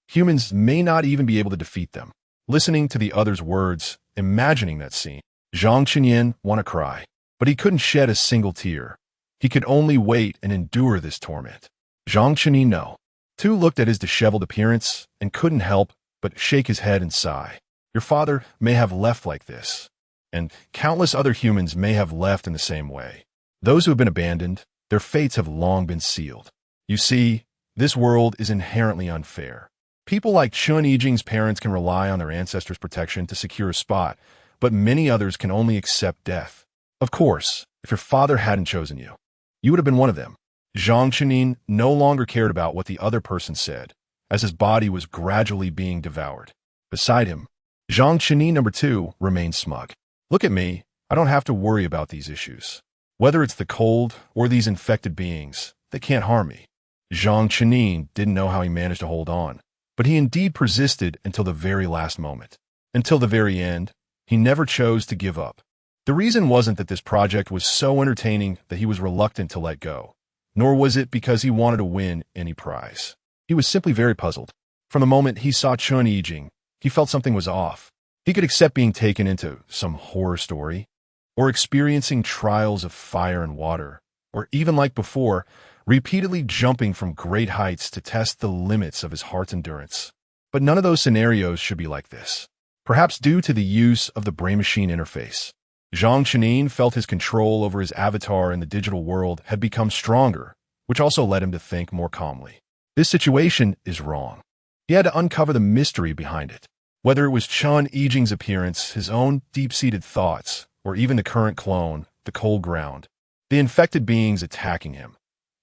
humans may not even be able to defeat them. Listening to the other's words, imagining that scene, Zhang Qinyin wanted to cry, but he couldn't shed a single tear. He could only wait and endure this torment. Zhang Qinyin too looked at his disheveled appearance and couldn't help but shake his head and sigh. Your father may have left like this, and countless other humans may have left in the same way. Those who have been abandoned, their fates have long been sealed. You see, this world is inherently unfair. People like Chun Yijing's parents can rely on their ancestors' protection to secure a spot, but many others can only accept death. Of course, if your father hadn't chosen you, you would have been one of them. Zhang Chenin no longer cared about what the other person said, as his body was gradually being devoured. Beside him, Zhang Chenin number 2 remained smug. Look at me, I don't have to worry about these issues. Whether it's the cold or these infected beings, they can't harm me. Zhang Chenin didn't know how he managed to hold on, but he indeed persisted until the very last moment. Until the very end, he never chose to give up. The reason wasn't that this project was so entertaining that he was reluctant to let go, nor was it because he wanted to win any prize. He was simply very puzzled. From the moment he saw Chun Yijing, he felt something was off. He could accept being taken into some horror story, or experiencing trials of fire and water, or even like before, repeatedly jumping from great heights to test the limits of his heart's endurance. But none of those scenarios should be like this. Perhaps due to the use of the brain-machine interface, Zhang Chenin felt his control over his avatar in the digital world had become stronger, which also led him to think more calmly. This situation is wrong. He had to uncover the mystery behind it. Whether it was Chun Yijing's appearance, his own deep-seated thoughts, or even the current clone, the cold ground, the infected beings attacking him.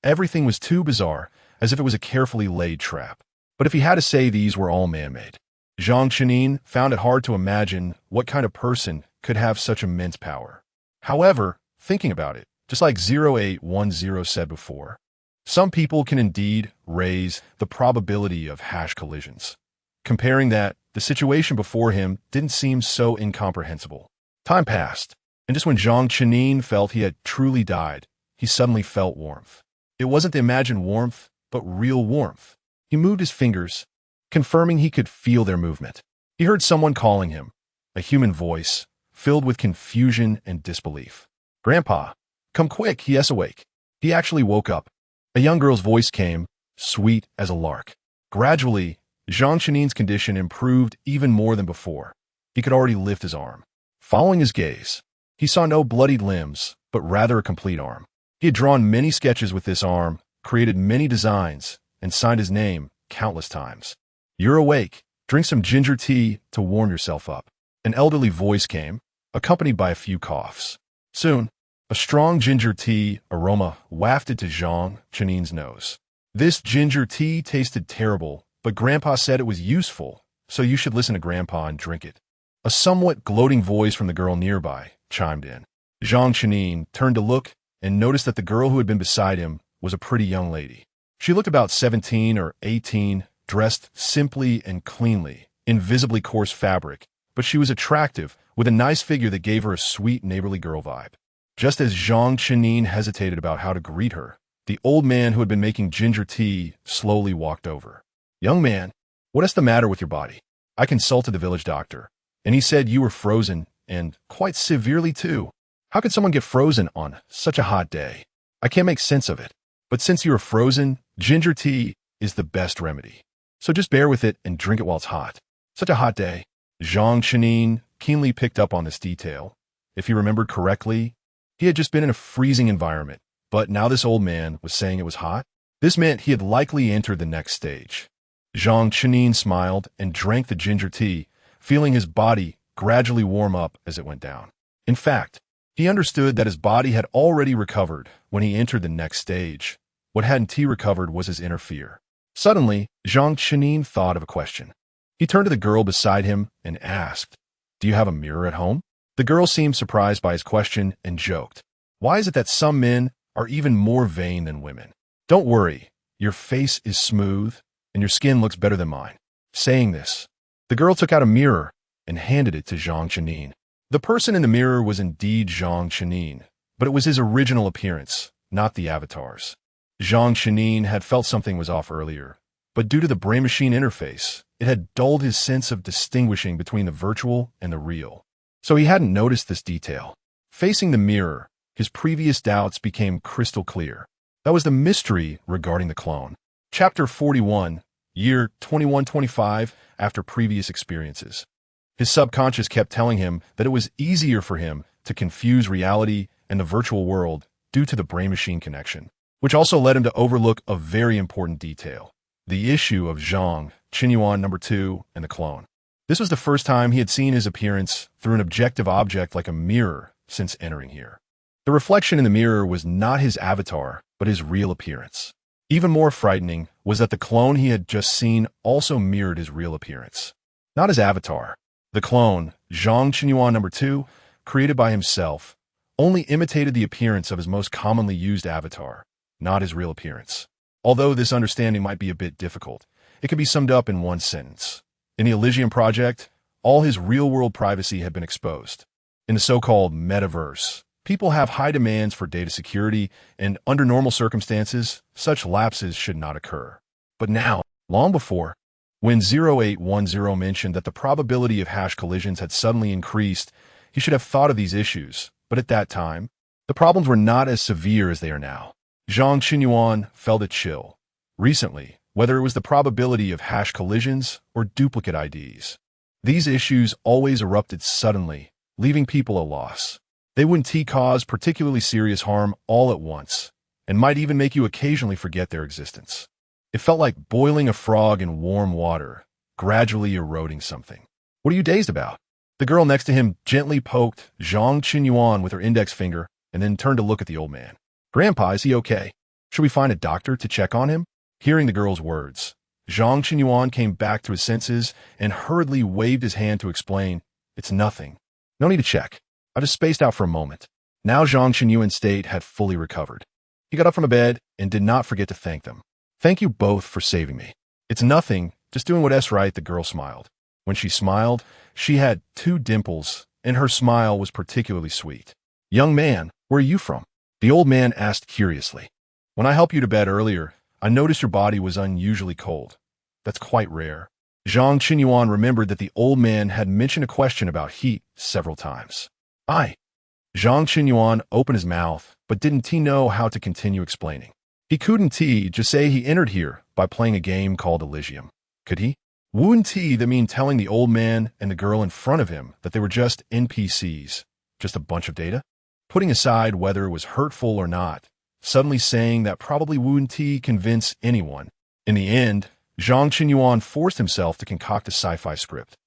Everything was too bizarre, as if it was a carefully laid trap. But if he had to say these were all man-made, Zhang Chenin found it hard to imagine what kind of person could have such immense power. However, thinking about it, just like 0810 said before, some people can indeed raise the probability of hash collisions. Comparing that, the situation before him didn't seem so incomprehensible. Time passed, and just when Zhang Chenin felt he had truly died, he suddenly felt warmth. It wasn't the imagined warmth, but real warmth. He moved his fingers, confirming he could feel their movement. He heard someone calling him, a human voice, filled with confusion and disbelief. "Grandpa, come quick, he is awake." He actually woke up. A young girl's voice came, sweet as a lark. Gradually, Zhang Chenin's condition improved even more than before. He could already lift his arm. Following his gaze, he saw no bloodied limbs, but rather a complete arm. He had drawn many sketches with this arm, created many designs, and signed his name countless times. "You're awake. Drink some ginger tea to warm yourself up." An elderly voice came, accompanied by a few coughs. Soon, a strong ginger tea aroma wafted to Zhang Chenin's nose. This ginger tea tasted terrible, but Grandpa said it was useful, so you should listen to Grandpa and drink it. A somewhat gloating voice from the girl nearby chimed in. Zhang Chenin turned to look and noticed that the girl who had been beside him was a pretty young lady. She looked about 17 or 18, dressed simply and cleanly, in visibly coarse fabric, but she was attractive, with a nice figure that gave her a sweet neighborly girl vibe. Just as Zhang Chenin hesitated about how to greet her, the old man who had been making ginger tea slowly walked over. "Young man, what is the matter with your body? I consulted the village doctor, and he said you were frozen, and quite severely too. How could someone get frozen on such a hot day? I can't make sense of it. But since you are frozen, ginger tea is the best remedy. So just bear with it and drink it while it's hot. Such a hot day." Zhang Chenin keenly picked up on this detail. If he remembered correctly, he had just been in a freezing environment, but now this old man was saying it was hot. This meant he had likely entered the next stage. Zhang Chenin smiled and drank the ginger tea, feeling his body gradually warm up as it went down. In fact, he understood that his body had already recovered when he entered the next stage. What hadn't recovered was his inner fear. Suddenly, Zhang Chenin thought of a question. He turned to the girl beside him and asked, "Do you have a mirror at home?" The girl seemed surprised by his question and joked, "Why is it that some men are even more vain than women? Don't worry, your face is smooth and your skin looks better than mine." Saying this, the girl took out a mirror and handed it to Zhang Chenin. The person in the mirror was indeed Zhang Chenin, but it was his original appearance, not the avatar's. Zhang Chenin had felt something was off earlier, but due to the brain-machine interface, it had dulled his sense of distinguishing between the virtual and the real. So he hadn't noticed this detail. Facing the mirror, his previous doubts became crystal clear. That was the mystery regarding the clone. Chapter 41, Year 2125, After Previous Experiences. His subconscious kept telling him that it was easier for him to confuse reality and the virtual world due to the brain-machine connection, which also led him to overlook a very important detail: the issue of Zhang, Qinyuan number 2, and the clone. This was the first time he had seen his appearance through an objective object like a mirror since entering here. The reflection in the mirror was not his avatar, but his real appearance. Even more frightening was that the clone he had just seen also mirrored his real appearance. Not his avatar. The clone, Zhang Qinyuan number 2, created by himself, only imitated the appearance of his most commonly used avatar, not his real appearance. Although this understanding might be a bit difficult, it can be summed up in one sentence. In the Elysium Project, all his real-world privacy had been exposed. In the so-called metaverse, people have high demands for data security, and under normal circumstances, such lapses should not occur. But now, long before, when 0810 mentioned that the probability of hash collisions had suddenly increased, he should have thought of these issues, but at that time, the problems were not as severe as they are now. Zhang Qinyuan felt a chill. Recently, whether it was the probability of hash collisions or duplicate IDs, these issues always erupted suddenly, leaving people at a loss. They wouldn't cause particularly serious harm all at once, and might even make you occasionally forget their existence. It felt like boiling a frog in warm water, gradually eroding something. "What are you dazed about?" The girl next to him gently poked Zhang Qinyuan with her index finger and then turned to look at the old man. "Grandpa, is he okay? Should we find a doctor to check on him?" Hearing the girl's words, Zhang Qinyuan came back to his senses and hurriedly waved his hand to explain, "It's nothing. No need to check. I just spaced out for a moment." Now Zhang Qinyuan's state had fully recovered. He got up from the bed and did not forget to thank them. "Thank you both for saving me." "It's nothing, just doing what's right," the girl smiled. When she smiled, she had 2 dimples, and her smile was particularly sweet. "Young man, where are you from?" the old man asked curiously. "When I helped you to bed earlier, I noticed your body was unusually cold. That's quite rare." Zhang Qinyuan remembered that the old man had mentioned a question about heat several times. "I." Zhang Qinyuan opened his mouth, but didn't know how to continue explaining. He couldn't just say he entered here by playing a game called Elysium. Could he? Wouldn't that mean telling the old man and the girl in front of him that they were just NPCs, just a bunch of data? Putting aside whether it was hurtful or not, suddenly saying that probably wouldn't convince anyone. In the end, Zhang Qinyuan forced himself to concoct a sci-fi script.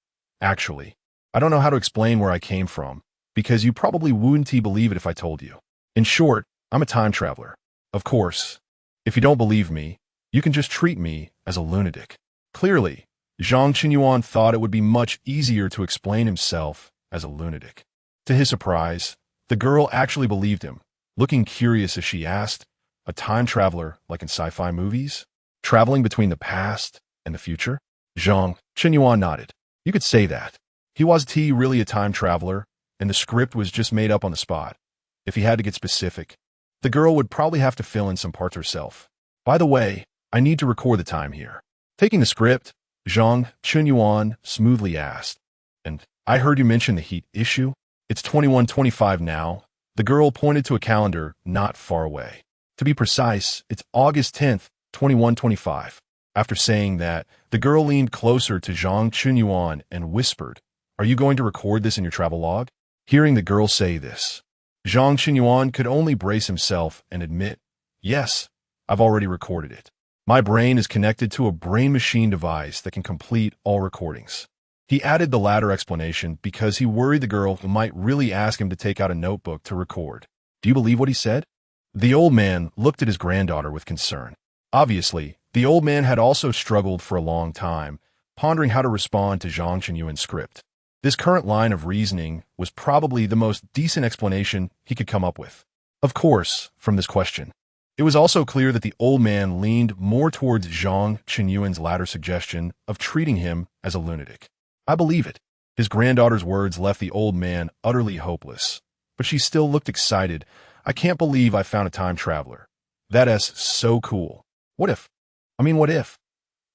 "Actually, I don't know how to explain where I came from, because you probably wouldn't believe it if I told you. In short, I'm a time traveler. Of course, if you don't believe me, you can just treat me as a lunatic." Clearly, Zhang Qinyuan thought it would be much easier to explain himself as a lunatic. To his surprise, the girl actually believed him, looking curious as she asked, "A time traveler like in sci-fi movies? Traveling between the past and the future?" Zhang Qinyuan nodded. "You could say that. He was really a time traveler, and the script was just made up on the spot. If he had to get specific, the girl would probably have to fill in some parts herself. By the way, I need to record the time here." Taking the script, Zhang Qinyuan smoothly asked, "And I heard you mention the heat issue? It's 21:25 now." The girl pointed to a calendar not far away. "To be precise, it's August 10th, 21:25. After saying that, the girl leaned closer to Zhang Qinyuan and whispered, "Are you going to record this in your travel log?" Hearing the girl say this, Zhang Qinyuan could only brace himself and admit, "Yes, I've already recorded it. My brain is connected to a brain-machine device that can complete all recordings." He added the latter explanation because he worried the girl might really ask him to take out a notebook to record. "Do you believe what he said?" The old man looked at his granddaughter with concern. Obviously, the old man had also struggled for a long time, pondering how to respond to Zhang Qinyuan's script. This current line of reasoning was probably the most decent explanation he could come up with. Of course, from this question, it was also clear that the old man leaned more towards Zhang Qinyuan's latter suggestion of treating him as a lunatic. "I believe it." His granddaughter's words left the old man utterly hopeless, but she still looked excited. "I can't believe I found a time traveler. That is so cool. What if?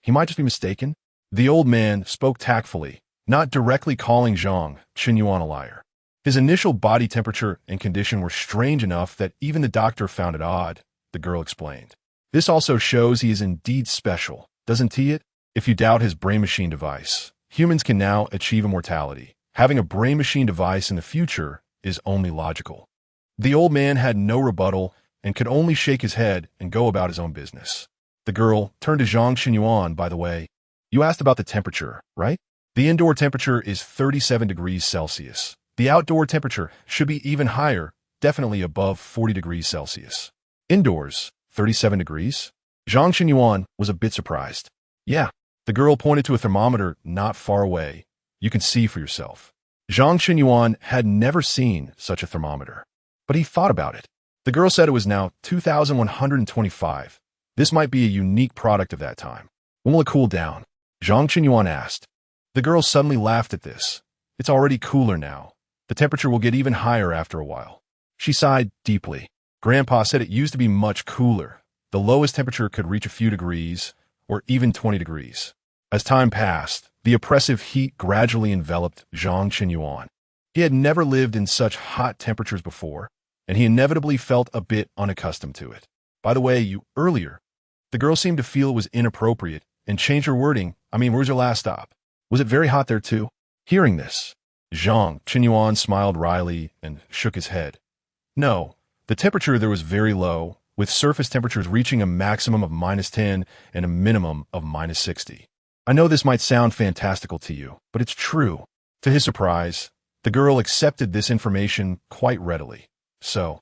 He might just be mistaken." The old man spoke tactfully, not directly calling Zhang Qinyuan a liar. His initial body temperature and condition were strange enough that even the doctor found it odd, the girl explained. "This also shows he is indeed special, doesn't it? If you doubt his brain-machine device, Humans can now achieve immortality. Having a brain-machine device in the future is only logical. The old man had no rebuttal and could only shake his head and go about his own business. The girl turned to Zhang Qinyuan, by the way. You asked about the temperature, right? The indoor temperature is 37 degrees Celsius. The outdoor temperature should be even higher, definitely above 40 degrees Celsius. Indoors, 37 degrees? Zhang Qinyuan was a bit surprised. Yeah, the girl pointed to a thermometer not far away. You can see for yourself. Zhang Qinyuan had never seen such a thermometer, but he thought about it. The girl said it was now 2,125. This might be a unique product of that time. When will it cool down? Zhang Qinyuan asked. The girl suddenly laughed at this. It's already cooler now. The temperature will get even higher after a while. She sighed deeply. Grandpa said it used to be much cooler. The lowest temperature could reach a few degrees, or even 20 degrees. As time passed, the oppressive heat gradually enveloped Zhang Qinyuan. He had never lived in such hot temperatures before, and he inevitably felt a bit unaccustomed to it. By the way, earlier, the girl seemed to feel it was inappropriate and changed her wording. Where's your last stop? Was it very hot there too? Hearing this, Zhang Qinyuan smiled wryly and shook his head. No, the temperature there was very low, with surface temperatures reaching a maximum of -10 and a minimum of -60. I know this might sound fantastical to you, but it's true. To his surprise, the girl accepted this information quite readily. So,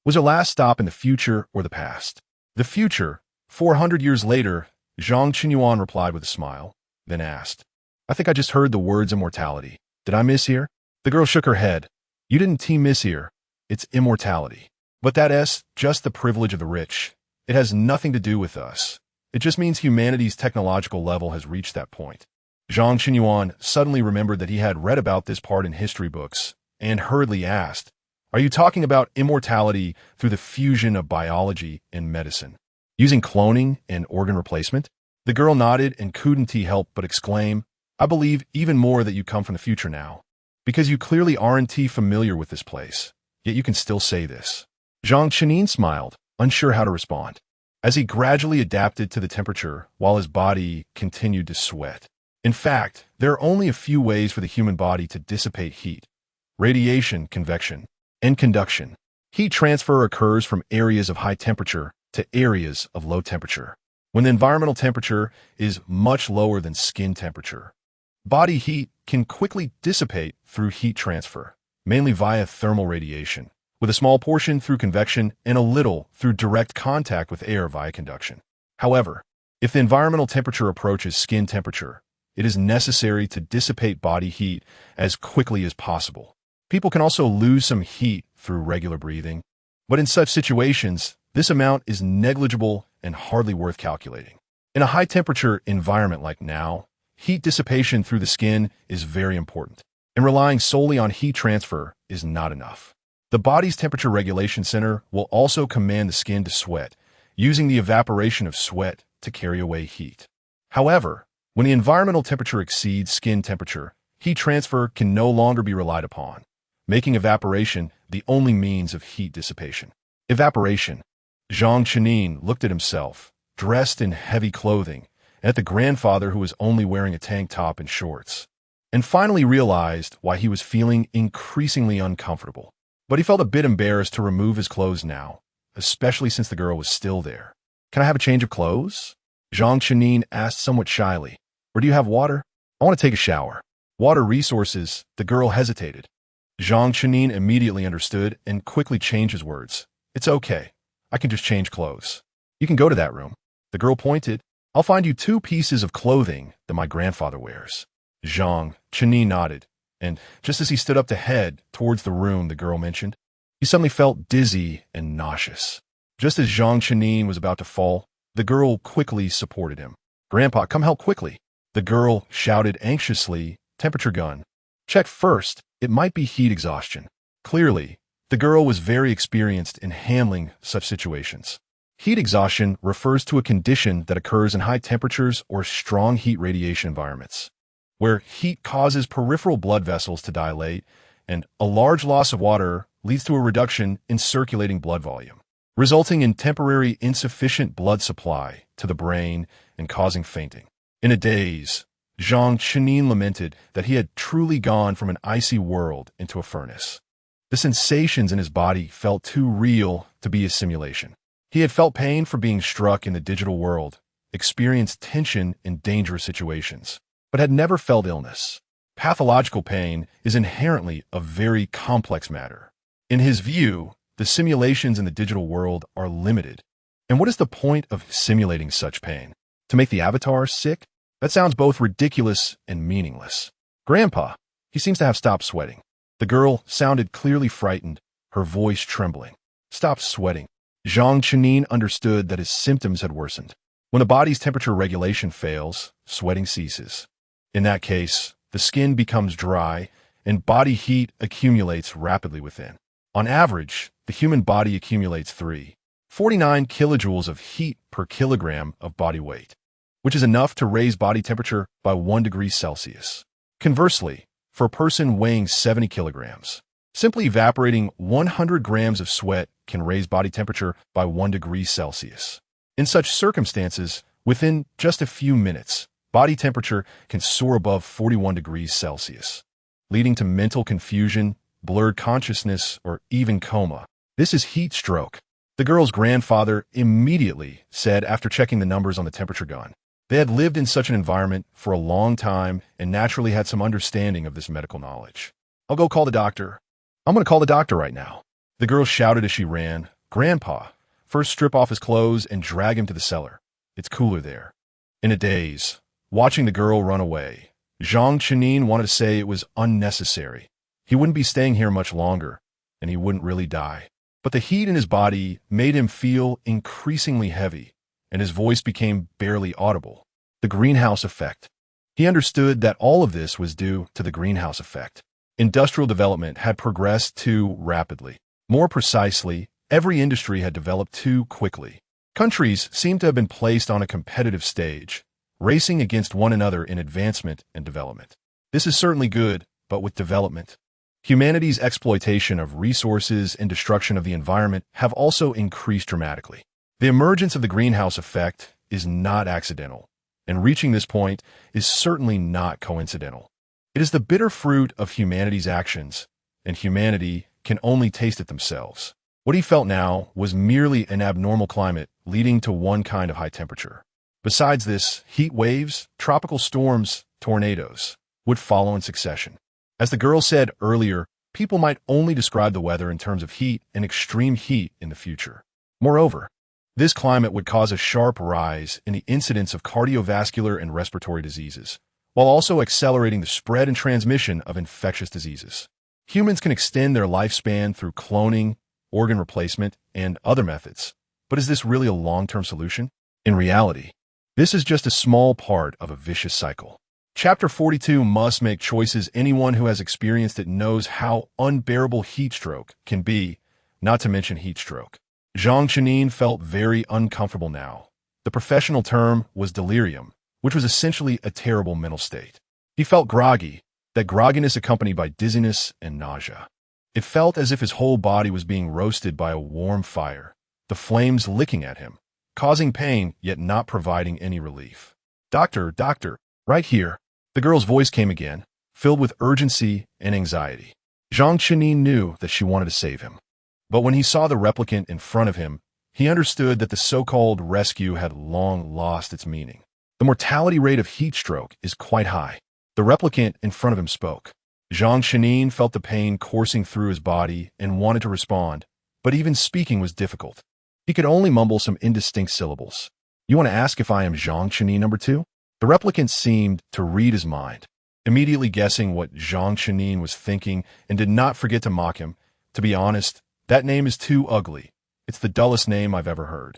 was her last stop in the future or the past? The future, 400 years later, Zhang Qinyuan replied with a smile, then asked, I think I just heard the words immortality. Did I miss here? The girl shook her head. You didn't miss here. It's immortality. But that's just the privilege of the rich. It has nothing to do with us. It just means humanity's technological level has reached that point. Zhang Qinyuan suddenly remembered that he had read about this part in history books and hurriedly asked, Are you talking about immortality through the fusion of biology and medicine, using cloning and organ replacement? The girl nodded and couldn't help but exclaim, I believe even more that you come from the future now, because you clearly aren't familiar with this place, yet you can still say this. Zhang Qinyuan smiled, unsure how to respond, as he gradually adapted to the temperature while his body continued to sweat. In fact, there are only a few ways for the human body to dissipate heat: radiation, convection, and conduction. Heat transfer occurs from areas of high temperature to areas of low temperature. When the environmental temperature is much lower than skin temperature, body heat can quickly dissipate through heat transfer, mainly via thermal radiation, with a small portion through convection and a little through direct contact with air via conduction. However, if the environmental temperature approaches skin temperature, it is necessary to dissipate body heat as quickly as possible. People can also lose some heat through regular breathing, but in such situations, this amount is negligible and hardly worth calculating. In a high-temperature environment like now, heat dissipation through the skin is very important, and relying solely on heat transfer is not enough. The body's temperature regulation center will also command the skin to sweat, using the evaporation of sweat to carry away heat. However, when the environmental temperature exceeds skin temperature, heat transfer can no longer be relied upon, making evaporation the only means of heat dissipation. Evaporation. Zhang Qinyuan looked at himself, dressed in heavy clothing, and at the grandfather who was only wearing a tank top and shorts, and finally realized why he was feeling increasingly uncomfortable. But he felt a bit embarrassed to remove his clothes now, especially since the girl was still there. Can I have a change of clothes? Zhang Qinyuan asked somewhat shyly. Or do you have water? I want to take a shower. Water resources, the girl hesitated. Zhang Qinyuan immediately understood and quickly changed his words. It's okay. I can just change clothes. You can go to that room. The girl pointed. I'll find you 2 pieces of clothing that my grandfather wears. Zhang Qinyuan nodded, and just as he stood up to head towards the room the girl mentioned, he suddenly felt dizzy and nauseous. Just as Zhang Qinyuan was about to fall, the girl quickly supported him. Grandpa, come help quickly. The girl shouted anxiously, temperature gun. Check first, it might be heat exhaustion. Clearly, the girl was very experienced in handling such situations. Heat exhaustion refers to a condition that occurs in high temperatures or strong heat radiation environments, where heat causes peripheral blood vessels to dilate, and a large loss of water leads to a reduction in circulating blood volume, resulting in temporary insufficient blood supply to the brain and causing fainting. In a daze, Zhang Chenin lamented that he had truly gone from an icy world into a furnace. The sensations in his body felt too real to be a simulation. He had felt pain for being struck in the digital world, experienced tension in dangerous situations, but had never felt illness. Pathological pain is inherently a very complex matter. In his view, the simulations in the digital world are limited. And what is the point of simulating such pain? To make the avatar sick? That sounds both ridiculous and meaningless. Grandpa, he seems to have stopped sweating. The girl sounded clearly frightened, her voice trembling. Stop sweating. Zhang Chenin understood that his symptoms had worsened. When the body's temperature regulation fails, sweating ceases. In that case, the skin becomes dry and body heat accumulates rapidly within. On average, the human body accumulates 349 kilojoules of heat per kilogram of body weight, which is enough to raise body temperature by 1 degree Celsius. Conversely, for a person weighing 70 kilograms, simply evaporating 100 grams of sweat can raise body temperature by 1 degree Celsius. In such circumstances, within just a few minutes, body temperature can soar above 41 degrees Celsius, leading to mental confusion, blurred consciousness, or even coma. This is heat stroke. The girl's grandfather immediately said after checking the numbers on the temperature gun. They had lived in such an environment for a long time and naturally had some understanding of this medical knowledge. I'll go call the doctor. I'm going to call the doctor right now. The girl shouted as she ran. Grandpa, first strip off his clothes and drag him to the cellar. It's cooler there. In a daze, watching the girl run away, Zhang Chenin wanted to say it was unnecessary. He wouldn't be staying here much longer, and he wouldn't really die. But the heat in his body made him feel increasingly heavy, and his voice became barely audible. The greenhouse effect. He understood that all of this was due to the greenhouse effect. Industrial development had progressed too rapidly. More precisely, every industry had developed too quickly. Countries seemed to have been placed on a competitive stage, racing against one another in advancement and development. This is certainly good, but with development, humanity's exploitation of resources and destruction of the environment have also increased dramatically. The emergence of the greenhouse effect is not accidental, and reaching this point is certainly not coincidental. It is the bitter fruit of humanity's actions, and humanity can only taste it themselves. What he felt now was merely an abnormal climate leading to one kind of high temperature. Besides this, heat waves, tropical storms, tornadoes would follow in succession. As the girl said earlier, people might only describe the weather in terms of heat and extreme heat in the future. Moreover, this climate would cause a sharp rise in the incidence of cardiovascular and respiratory diseases, while also accelerating the spread and transmission of infectious diseases. Humans can extend their lifespan through cloning, organ replacement, and other methods. But is this really a long-term solution? In reality, this is just a small part of a vicious cycle. Chapter 42 must make choices. Anyone who has experienced it knows how unbearable heat stroke can be, not to mention heat stroke. Zhang Chenin felt very uncomfortable now. The professional term was delirium, which was essentially a terrible mental state. He felt groggy, that grogginess accompanied by dizziness and nausea. It felt as if his whole body was being roasted by a warm fire, the flames licking at him, causing pain yet not providing any relief. Doctor, right here. The girl's voice came again, filled with urgency and anxiety. Zhang Chenin knew that she wanted to save him. But when he saw the replicant in front of him, he understood that the so-called rescue had long lost its meaning. The mortality rate of heat stroke is quite high. The replicant in front of him spoke. Zhang Chenin felt the pain coursing through his body and wanted to respond, but even speaking was difficult. He could only mumble some indistinct syllables. You want to ask if I am Zhang Chenin number 2? The replicant seemed to read his mind, immediately guessing what Zhang Chenin was thinking and did not forget to mock him. To be honest, that name is too ugly. It's the dullest name I've ever heard.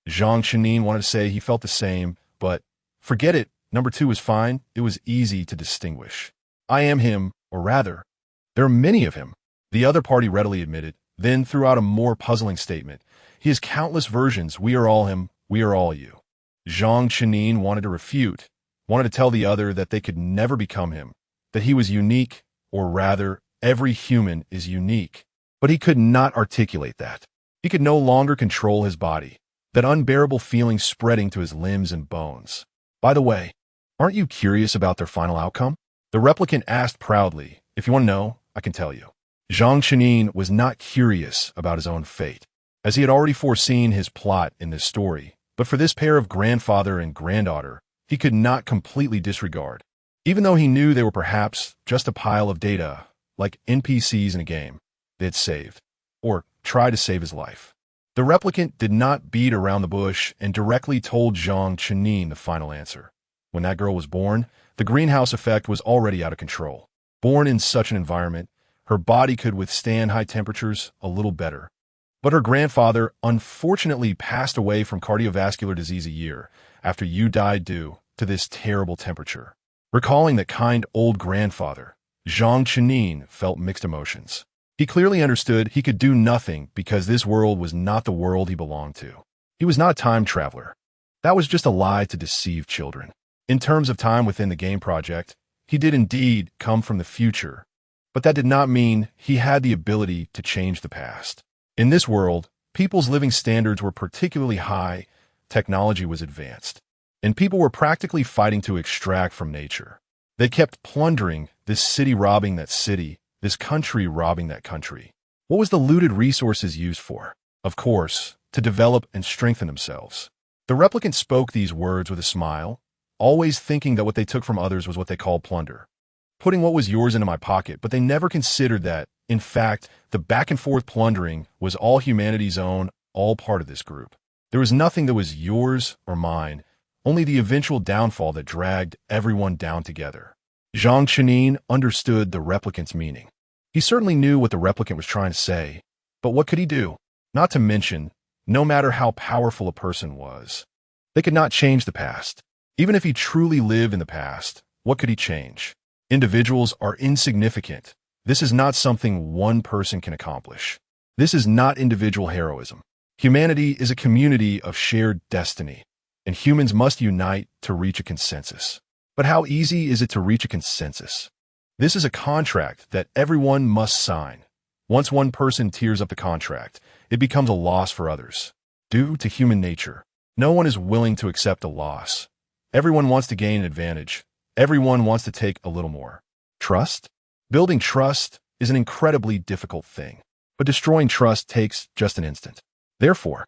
Zhang Chenin wanted to say he felt the same, but forget it. Number 2 is fine. It was easy to distinguish. I am him, or rather, there are many of him. The other party readily admitted, then threw out a more puzzling statement. He has countless versions. We are all him. We are all you. Zhang Chenin wanted to refute, wanted to tell the other that they could never become him, that he was unique, or rather, every human is unique. But he could not articulate that. He could no longer control his body, that unbearable feeling spreading to his limbs and bones. By the way, Aren't you curious about their final outcome? The replicant asked proudly. If you want to know, I can tell you. Zhang Chenin was not curious about his own fate, as he had already foreseen his plot in this story. But for this pair of grandfather and granddaughter, he could not completely disregard. Even though he knew they were perhaps just a pile of data, like NPCs in a game, they had saved, or tried to save his life. The replicant did not beat around the bush and directly told Zhang Chenin the final answer. When that girl was born, the greenhouse effect was already out of control. Born in such an environment, her body could withstand high temperatures a little better. But her grandfather unfortunately passed away from cardiovascular disease a year after you died due to this terrible temperature. Recalling that kind old grandfather, Zhang Chenin felt mixed emotions. He clearly understood he could do nothing because this world was not the world he belonged to. He was not a time traveler. That was just a lie to deceive children. In terms of time within the game project, he did indeed come from the future, but that did not mean he had the ability to change the past. In this world, people's living standards were particularly high, technology was advanced, and people were practically fighting to extract from nature. They kept plundering, this city robbing that city, this country robbing that country. What was the looted resources used for? Of course, to develop and strengthen themselves. The replicant spoke these words with a smile, always thinking that what they took from others was what they called plunder. Putting what was yours into my pocket, but they never considered that, in fact, the back-and-forth plundering was all humanity's own, all part of this group. There was nothing that was yours or mine, only the eventual downfall that dragged everyone down together. Zhang Chenin understood the replicant's meaning. He certainly knew what the replicant was trying to say, but what could he do? Not to mention, no matter how powerful a person was, they could not change the past. Even if he truly lived in the past, what could he change? Individuals are insignificant. This is not something one person can accomplish. This is not individual heroism. Humanity is a community of shared destiny, and humans must unite to reach a consensus. But how easy is it to reach a consensus? This is a contract that everyone must sign. Once one person tears up the contract, it becomes a loss for others. Due to human nature, no one is willing to accept a loss. Everyone wants to gain an advantage. Everyone wants to take a little more. Trust? Building trust is an incredibly difficult thing, but destroying trust takes just an instant. Therefore,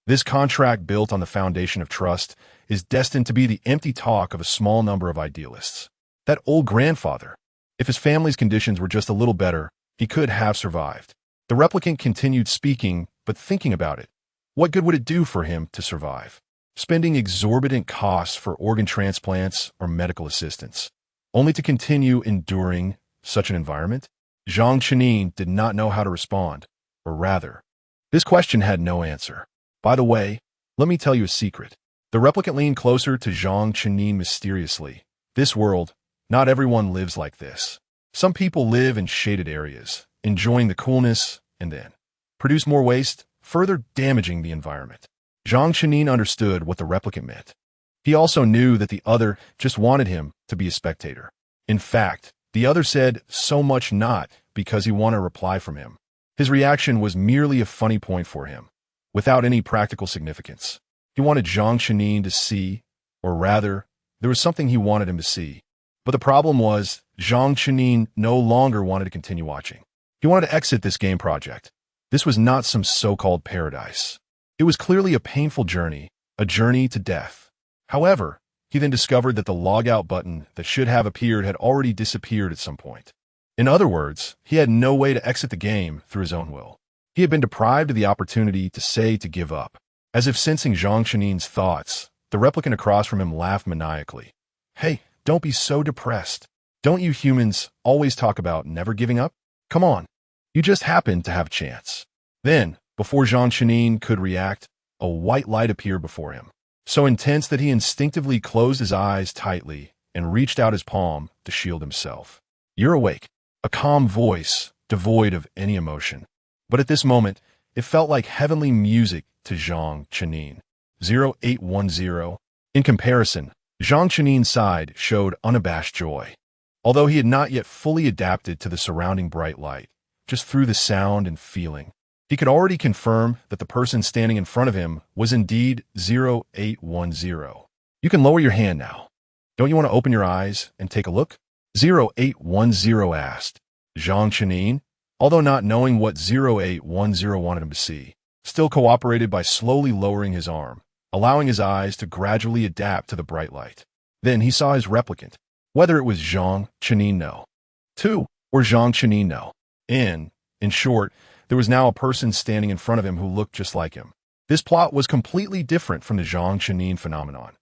this contract built on the foundation of trust is destined to be the empty talk of a small number of idealists. That old grandfather, if his family's conditions were just a little better, he could have survived. The replicant continued speaking, but thinking about it. What good would it do for him to survive? Spending exorbitant costs for organ transplants or medical assistance, only to continue enduring such an environment? Zhang Chenin did not know how to respond, or rather, this question had no answer. By the way, let me tell you a secret. The replicant leaned closer to Zhang Chenin mysteriously. This world, not everyone lives like this. Some people live in shaded areas, enjoying the coolness, and then produce more waste, further damaging the environment. Zhang Chenin understood what the replicant meant. He also knew that the other just wanted him to be a spectator. In fact, the other said so much not because he wanted a reply from him. His reaction was merely a funny point for him, without any practical significance. He wanted Zhang Chenin to see, or rather, there was something he wanted him to see. But the problem was, Zhang Chenin no longer wanted to continue watching. He wanted to exit this game project. This was not some so-called paradise. It was clearly a painful journey, a journey to death. However, he then discovered that the logout button that should have appeared had already disappeared at some point. In other words, he had no way to exit the game through his own will. He had been deprived of the opportunity to give up. As if sensing Zhang Chenin's thoughts, the replicant across from him laughed maniacally. Hey, don't be so depressed. Don't you humans always talk about never giving up? Come on. You just happened to have a chance. Then, before Zhang Chenin could react, a white light appeared before him, so intense that he instinctively closed his eyes tightly and reached out his palm to shield himself. You're awake. A calm voice, devoid of any emotion. But at this moment, it felt like heavenly music to Zhang Chenin. 0810. In comparison, Zhang Chenin's side showed unabashed joy. Although he had not yet fully adapted to the surrounding bright light, just through the sound and feeling, he could already confirm that the person standing in front of him was indeed 0810. You can lower your hand now. Don't you want to open your eyes and take a look? 0810 asked. Zhang Chenin, although not knowing what 0810 wanted him to see, still cooperated by slowly lowering his arm, allowing his eyes to gradually adapt to the bright light. Then he saw his replicant, whether it was Zhang Chenin no. 2 or Zhang Chenin no. In short, there was now a person standing in front of him who looked just like him. This plot was completely different from the Zhang Chenin phenomenon.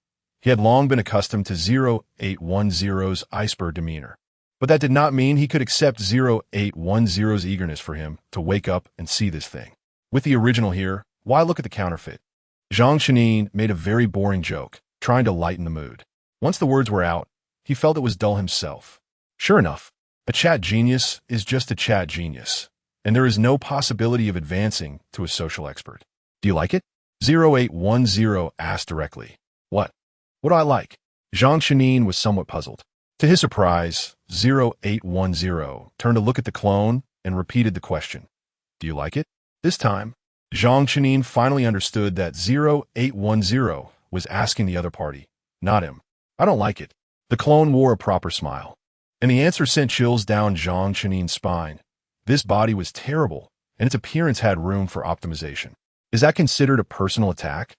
He had long been accustomed to 0810's iceberg demeanor, but that did not mean he could accept 0810's eagerness for him to wake up and see this thing. With the original here, why look at the counterfeit? Zhang Chenin made a very boring joke, trying to lighten the mood. Once the words were out, he felt it was dull himself. Sure enough, a chat genius is just a chat genius, and there is no possibility of advancing to a social expert. Do you like it? 0810 asked directly. What? What do I like? Zhang Chenin was somewhat puzzled. To his surprise, 0810 turned to look at the clone and repeated the question. Do you like it? This time, Zhang Chenin finally understood that 0810 was asking the other party, not him. I don't like it. The clone wore a proper smile, and the answer sent chills down Zhang Chenin's spine. This body was terrible, and its appearance had room for optimization. Is that considered a personal attack?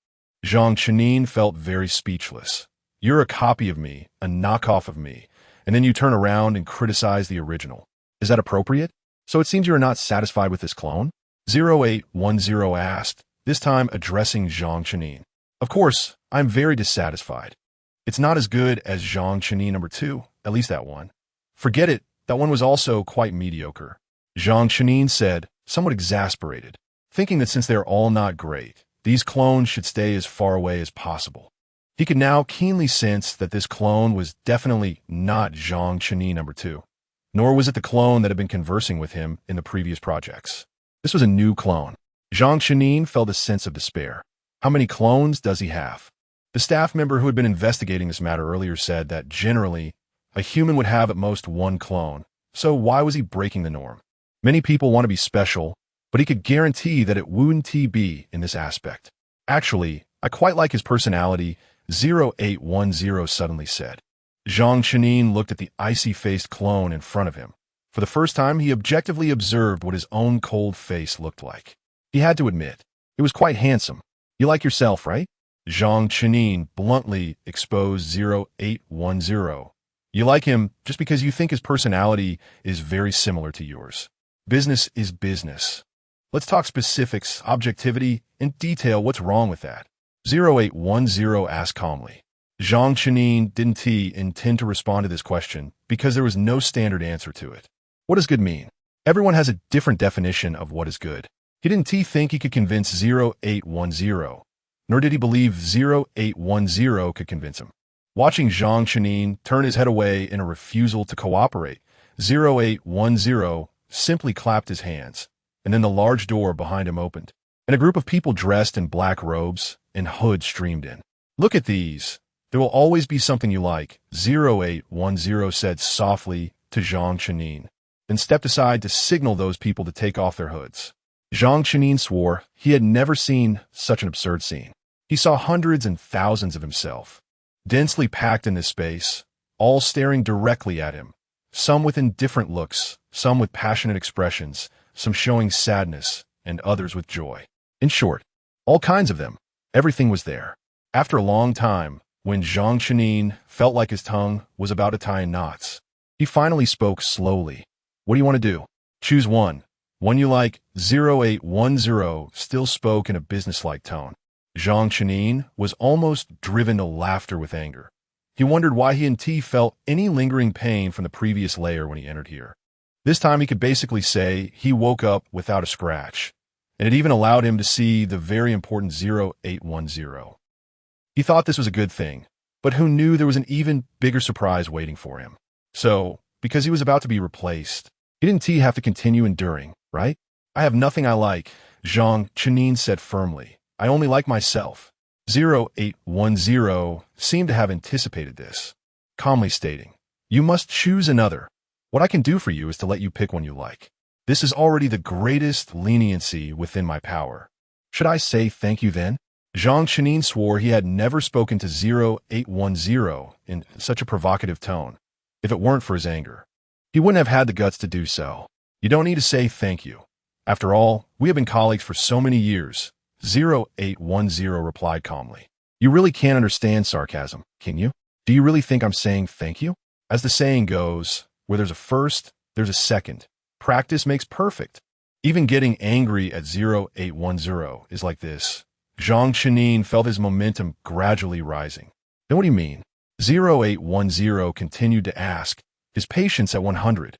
Zhang Chenin felt very speechless. You're a copy of me, a knockoff of me, and then you turn around and criticize the original. Is that appropriate? So it seems you are not satisfied with this clone? 0810 asked, this time addressing Zhang Chenin. Of course, I'm very dissatisfied. It's not as good as Zhang Chenin number 2, at least that one. Forget it, that one was also quite mediocre. Zhang Chenin said, somewhat exasperated, thinking that since they're all not great, these clones should stay as far away as possible. He could now keenly sense that this clone was definitely not Zhang Chenin number 2, nor was it the clone that had been conversing with him in the previous projects. This was a new clone. Zhang Chenin felt a sense of despair. How many clones does he have? The staff member who had been investigating this matter earlier said that generally, a human would have at most one clone, so why was he breaking the norm? Many people want to be special, but he could guarantee that it wouldn't be in this aspect. Actually, I quite like his personality, 0810 suddenly said. Zhang Chenin looked at the icy-faced clone in front of him. For the first time, he objectively observed what his own cold face looked like. He had to admit, it was quite handsome. You like yourself, right? Zhang Chenin bluntly exposed 0810. You like him just because you think his personality is very similar to yours. Business is business. Let's talk specifics, objectivity, and detail what's wrong with that. 0810 asked calmly. Zhang Chenin didn't intend to respond to this question because there was no standard answer to it. What does good mean? Everyone has a different definition of what is good. He didn't think he could convince 0810, nor did he believe 0810 could convince him. Watching Zhang Chenin turn his head away in a refusal to cooperate, 0810 simply clapped his hands, and then the large door behind him opened, and a group of people dressed in black robes and hoods streamed in. Look at these. There will always be something you like, 0810 said softly to Zhang Chenin, then stepped aside to signal those people to take off their hoods. Zhang Chenin swore he had never seen such an absurd scene. He saw hundreds and thousands of himself, densely packed in this space, all staring directly at him, some with indifferent looks, some with passionate expressions, some showing sadness, and others with joy. In short, all kinds of them. Everything was there. After a long time, when Zhang Chenin felt like his tongue was about to tie in knots, he finally spoke slowly. What do you want to do? Choose one. One you like. 0810 still spoke in a businesslike tone. Zhang Chenin was almost driven to laughter with anger. He wondered why he and T felt any lingering pain from the previous layer when he entered here. This time he could basically say he woke up without a scratch, and it even allowed him to see the very important 0810. He thought this was a good thing, but who knew there was an even bigger surprise waiting for him. So, because he was about to be replaced, he didn't have to continue enduring, right? I have nothing I like, Zhang Chenin said firmly. I only like myself. 0810 seemed to have anticipated this, calmly stating, you must choose another. What I can do for you is to let you pick one you like. This is already the greatest leniency within my power. Should I say thank you then? Zhang Chenin swore he had never spoken to 0810 in such a provocative tone, if it weren't for his anger. He wouldn't have had the guts to do so. You don't need to say thank you. After all, we have been colleagues for so many years, 0810 replied calmly. You really can't understand sarcasm, can you? Do you really think I'm saying thank you? As the saying goes, where there's a first, there's a second. Practice makes perfect. Even getting angry at 0810 is like this. Zhang Chenin felt his momentum gradually rising. Then what do you mean? 0810 continued to ask, his patience at 100.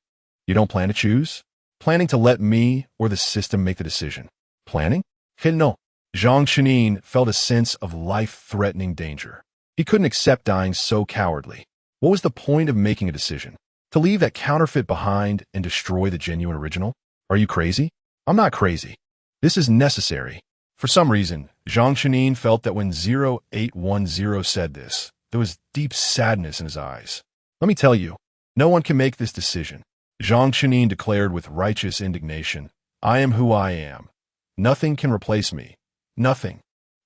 You don't plan to choose? Planning to let me or the system make the decision? Planning? Hell no. Zhang Chenin felt a sense of life-threatening danger. He couldn't accept dying so cowardly. What was the point of making a decision? To leave that counterfeit behind and destroy the genuine original? Are you crazy? I'm not crazy. This is necessary. For some reason, Zhang Chenin felt that when 0810 said this, there was deep sadness in his eyes. Let me tell you, no one can make this decision. Zhang Chenin declared with righteous indignation, I am who I am. Nothing can replace me. Nothing.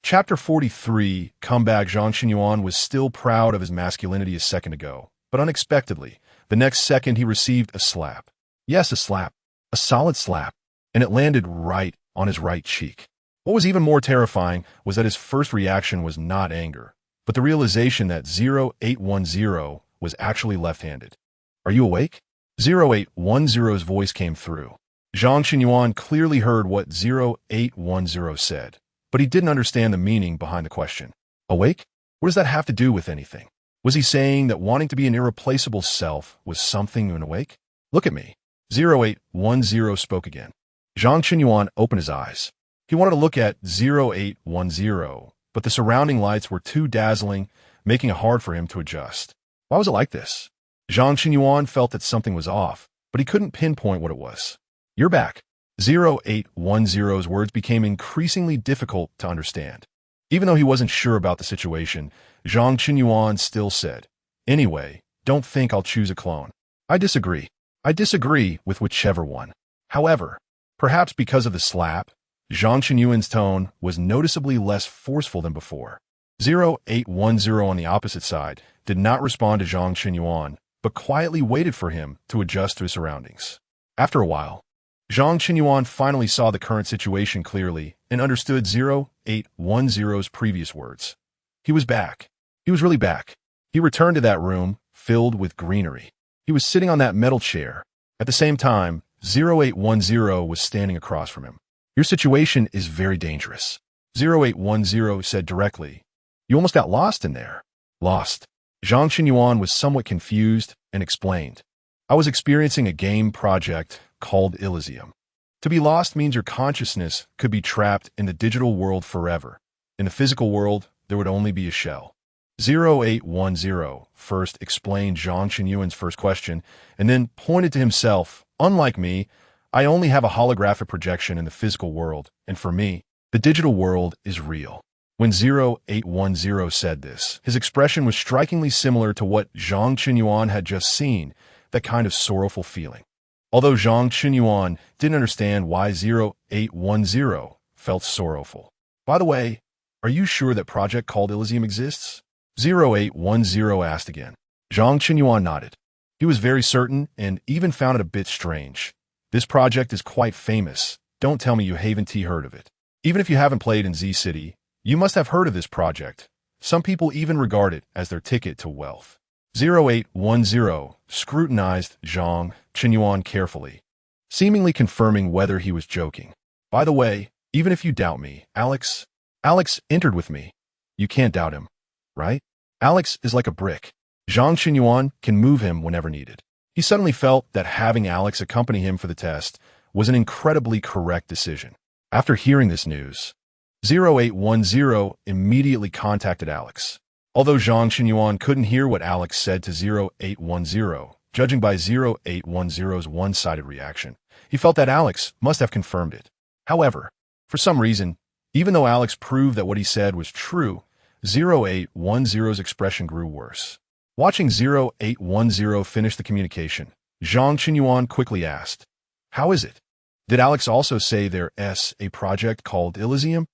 Chapter 43, Comeback. Zhang Qinyuan was still proud of his masculinity a second ago, but unexpectedly, the next second he received a slap. Yes, a slap. A solid slap. And it landed right on his right cheek. What was even more terrifying was that his first reaction was not anger, but the realization that 0810 was actually left-handed. Are you awake? 0810's voice came through. Zhang Qinyuan clearly heard what 0810 said, but he didn't understand the meaning behind the question. Awake? What does that have to do with anything? Was he saying that wanting to be an irreplaceable self was something in awake? Look at me. 0810 spoke again. Zhang Qinyuan opened his eyes. He wanted to look at 0810, but the surrounding lights were too dazzling, making it hard for him to adjust. Why was it like this? Zhang Qinyuan felt that something was off, but he couldn't pinpoint what it was. You're back. 0810's words became increasingly difficult to understand. Even though he wasn't sure about the situation, Zhang Qinyuan still said, Anyway, don't think I'll choose a clone. I disagree. I disagree with whichever one. However, perhaps because of the slap, Zhang Qinyuan's tone was noticeably less forceful than before. 0810 on the opposite side did not respond to Zhang Qinyuan, but quietly waited for him to adjust to his surroundings. After a while, Zhang Qinyuan finally saw the current situation clearly and understood 0810's previous words. He was back. He was really back. He returned to that room filled with greenery. He was sitting on that metal chair. At the same time, 0810 was standing across from him. Your situation is very dangerous. 0810 said directly. You almost got lost in there. Lost. Zhang Qinyuan was somewhat confused and explained. I was experiencing a game project called Elysium. To be lost means your consciousness could be trapped in the digital world forever. In the physical world, there would only be a shell. 0810 first explained Zhang Qinyuan's first question and then pointed to himself. Unlike me, I only have a holographic projection in the physical world, and for me, the digital world is real. When 0810 said this, his expression was strikingly similar to what Zhang Qinyuan had just seen, that kind of sorrowful feeling. Although Zhang Qinyuan didn't understand why 0810 felt sorrowful. By the way, are you sure that project called Elysium exists? 0810 asked again. Zhang Qinyuan nodded. He was very certain and even found it a bit strange. This project is quite famous. Don't tell me you haven't heard of it. Even if you haven't played in Z City, you must have heard of this project. Some people even regard it as their ticket to wealth. 0810 scrutinized Zhang Qinyuan carefully, seemingly confirming whether he was joking. By the way, even if you doubt me, Alex entered with me. You can't doubt him, right? Alex is like a brick. Zhang Qinyuan can move him whenever needed. He suddenly felt that having Alex accompany him for the test was an incredibly correct decision. After hearing this news, 0810 immediately contacted Alex. Although Zhang Qinyuan couldn't hear what Alex said to 0810, judging by 0810's one-sided reaction, he felt that Alex must have confirmed it. However, for some reason, even though Alex proved that what he said was true, 0810's expression grew worse. Watching 0810 finish the communication, Zhang Qinyuan quickly asked, How is it? Did Alex also say there's a project called Elysium?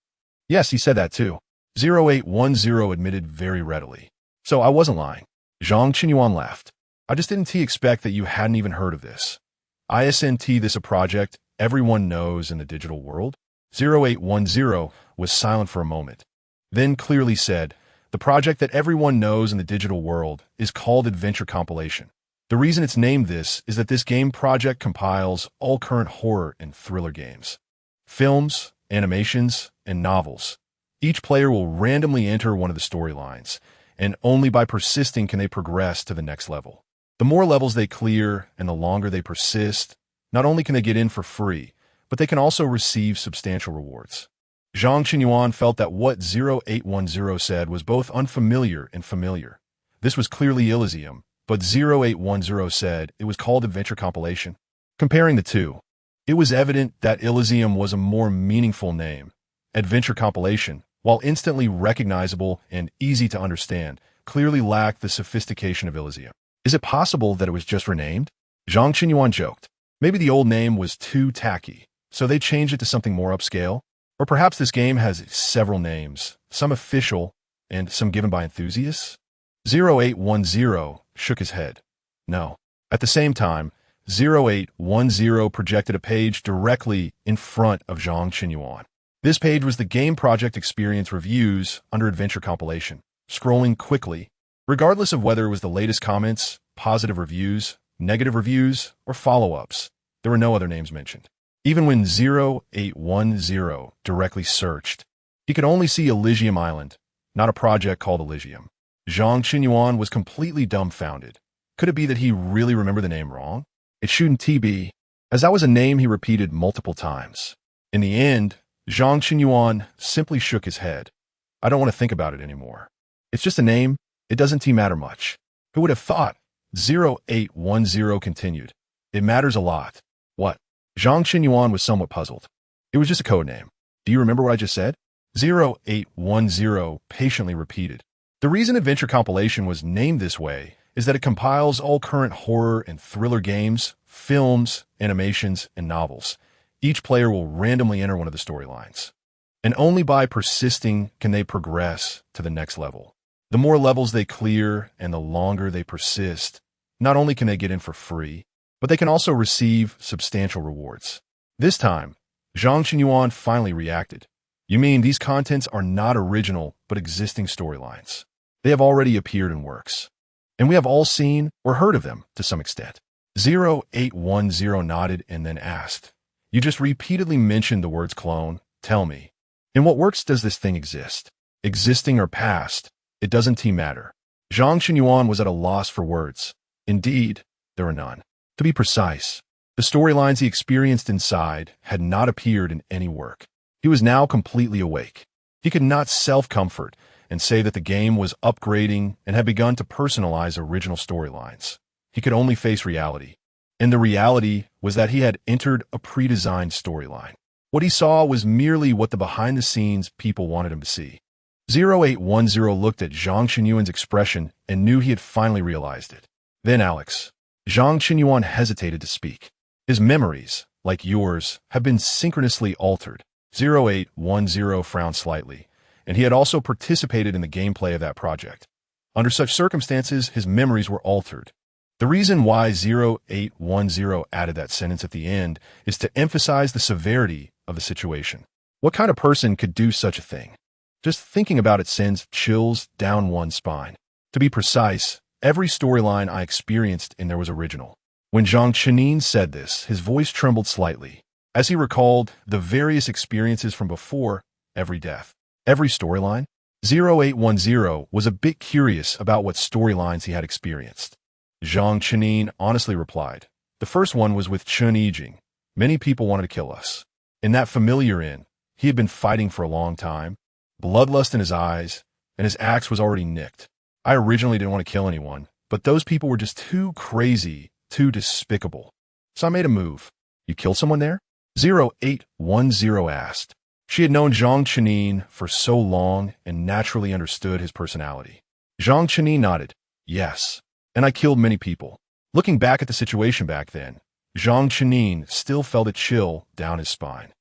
Yes, he said that too. 0810 admitted very readily. So I wasn't lying. Zhang Qinyuan laughed. I just didn't expect that you hadn't even heard of this. Isn't this a project everyone knows in the digital world? 0810 was silent for a moment, then clearly said, the project that everyone knows in the digital world is called Adventure Compilation. The reason it's named this is that this game project compiles all current horror and thriller games, films, animations, and novels. Each player will randomly enter one of the storylines, and only by persisting can they progress to the next level. The more levels they clear and the longer they persist, not only can they get in for free, but they can also receive substantial rewards. Zhang Qinyuan felt that what 0810 said was both unfamiliar and familiar. This was clearly Elysium, but 0810 said it was called Adventure Compilation. Comparing the two, it was evident that Elysium was a more meaningful name. Adventure Compilation, while instantly recognizable and easy to understand, clearly lacked the sophistication of Elysium. Is it possible that it was just renamed? Zhang Qinyuan joked. Maybe the old name was too tacky, so they changed it to something more upscale? Or perhaps this game has several names, some official and some given by enthusiasts? 0810 shook his head. No. At the same time, 0810 projected a page directly in front of Zhang Qinyuan. This page was the Game Project Experience Reviews under Adventure Compilation. Scrolling quickly, regardless of whether it was the latest comments, positive reviews, negative reviews, or follow-ups, there were no other names mentioned. Even when 0810 directly searched, he could only see Elysium Island, not a project called Elysium. Zhang Qinyuan was completely dumbfounded. Could it be that he really remembered the name wrong? It shouldn't be, as that was a name he repeated multiple times. In the end, Zhang Qinyuan simply shook his head. I don't want to think about it anymore. It's just a name. It doesn't matter much. Who would have thought? 0810 continued. It matters a lot. What? Zhang Qinyuan was somewhat puzzled. It was just a code name. Do you remember what I just said? 0810 patiently repeated. The reason Adventure Compilation was named this way is that it compiles all current horror and thriller games, films, animations, and novels. Each player will randomly enter one of the storylines, and only by persisting can they progress to the next level. The more levels they clear and the longer they persist, not only can they get in for free, but they can also receive substantial rewards. This time, Zhang Qinyuan finally reacted. You mean these contents are not original, but existing storylines? They have already appeared in works, and we have all seen or heard of them to some extent. 0810 nodded and then asked, you just repeatedly mentioned the words clone. Tell me, in what works does this thing exist? Existing or past, it doesn't matter. Zhang Qinyuan was at a loss for words. Indeed, there were none. To be precise, the storylines he experienced inside had not appeared in any work. He was now completely awake. He could not self-comfort and say that the game was upgrading and had begun to personalize original storylines. He could only face reality. And the reality was that he had entered a pre-designed storyline. What he saw was merely what the behind-the-scenes people wanted him to see. 0810 looked at Zhang Qinyuan's expression and knew he had finally realized it. Then Alex. Zhang Qinyuan hesitated to speak. His memories, like yours, have been synchronously altered. 0810 frowned slightly, and he had also participated in the gameplay of that project. Under such circumstances, his memories were altered. The reason why 0810 added that sentence at the end is to emphasize the severity of the situation. What kind of person could do such a thing? Just thinking about it sends chills down one's spine. To be precise, every storyline I experienced in there was original. When Zhang Qinyuan said this, his voice trembled slightly, as he recalled the various experiences from before every death. Every storyline? 0810 was a bit curious about what storylines he had experienced. Zhang Qinyuan honestly replied, the first one was with Chun Yijing. Many people wanted to kill us. In that familiar inn, he had been fighting for a long time, bloodlust in his eyes, and his axe was already nicked. I originally didn't want to kill anyone, but those people were just too crazy, too despicable. So I made a move. You killed someone there? 0810 asked. She had known Zhang Qinyuan for so long and naturally understood his personality. Zhang Qinyuan nodded. Yes, and I killed many people. Looking back at the situation back then, Zhang Qinyuan still felt a chill down his spine.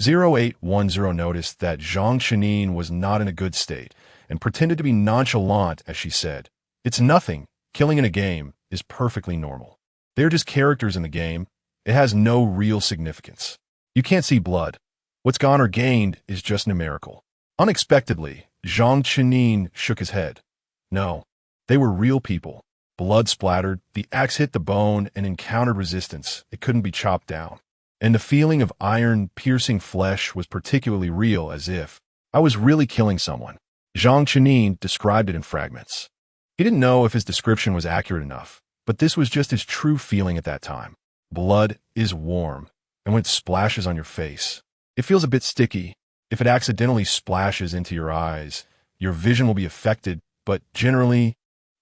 0810 noticed that Zhang Chenin was not in a good state and pretended to be nonchalant as she said, "It's nothing. Killing in a game is perfectly normal. They're just characters in the game. It has no real significance. You can't see blood. What's gone or gained is just numerical." Unexpectedly, Zhang Chenin shook his head. No, they were real people. Blood splattered, the axe hit the bone and encountered resistance. It couldn't be chopped down. And the feeling of iron piercing flesh was particularly real, as if I was really killing someone. Zhang Chenin described it in fragments. He didn't know if his description was accurate enough, but this was just his true feeling at that time. Blood is warm, and when it splashes on your face, it feels a bit sticky. If it accidentally splashes into your eyes, your vision will be affected, but generally,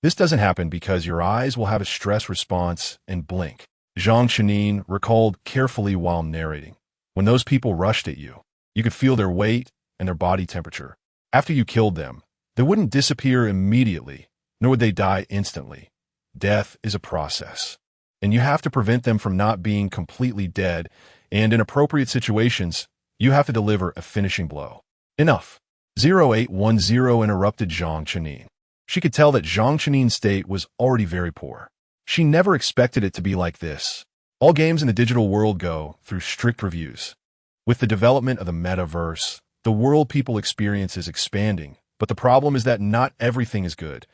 this doesn't happen because your eyes will have a stress response and blink. Zhang Chenin recalled carefully while narrating. When those people rushed at you, you could feel their weight and their body temperature. After you killed them, they wouldn't disappear immediately, nor would they die instantly. Death is a process, and you have to prevent them from not being completely dead, and in appropriate situations, you have to deliver a finishing blow. Enough. 0810 interrupted Zhang Chenin. She could tell that Zhang Chenin's state was already very poor. She never expected it to be like this. All games in the digital world go through strict reviews. With the development of the metaverse, the world people experience is expanding, but the problem is that not everything is good.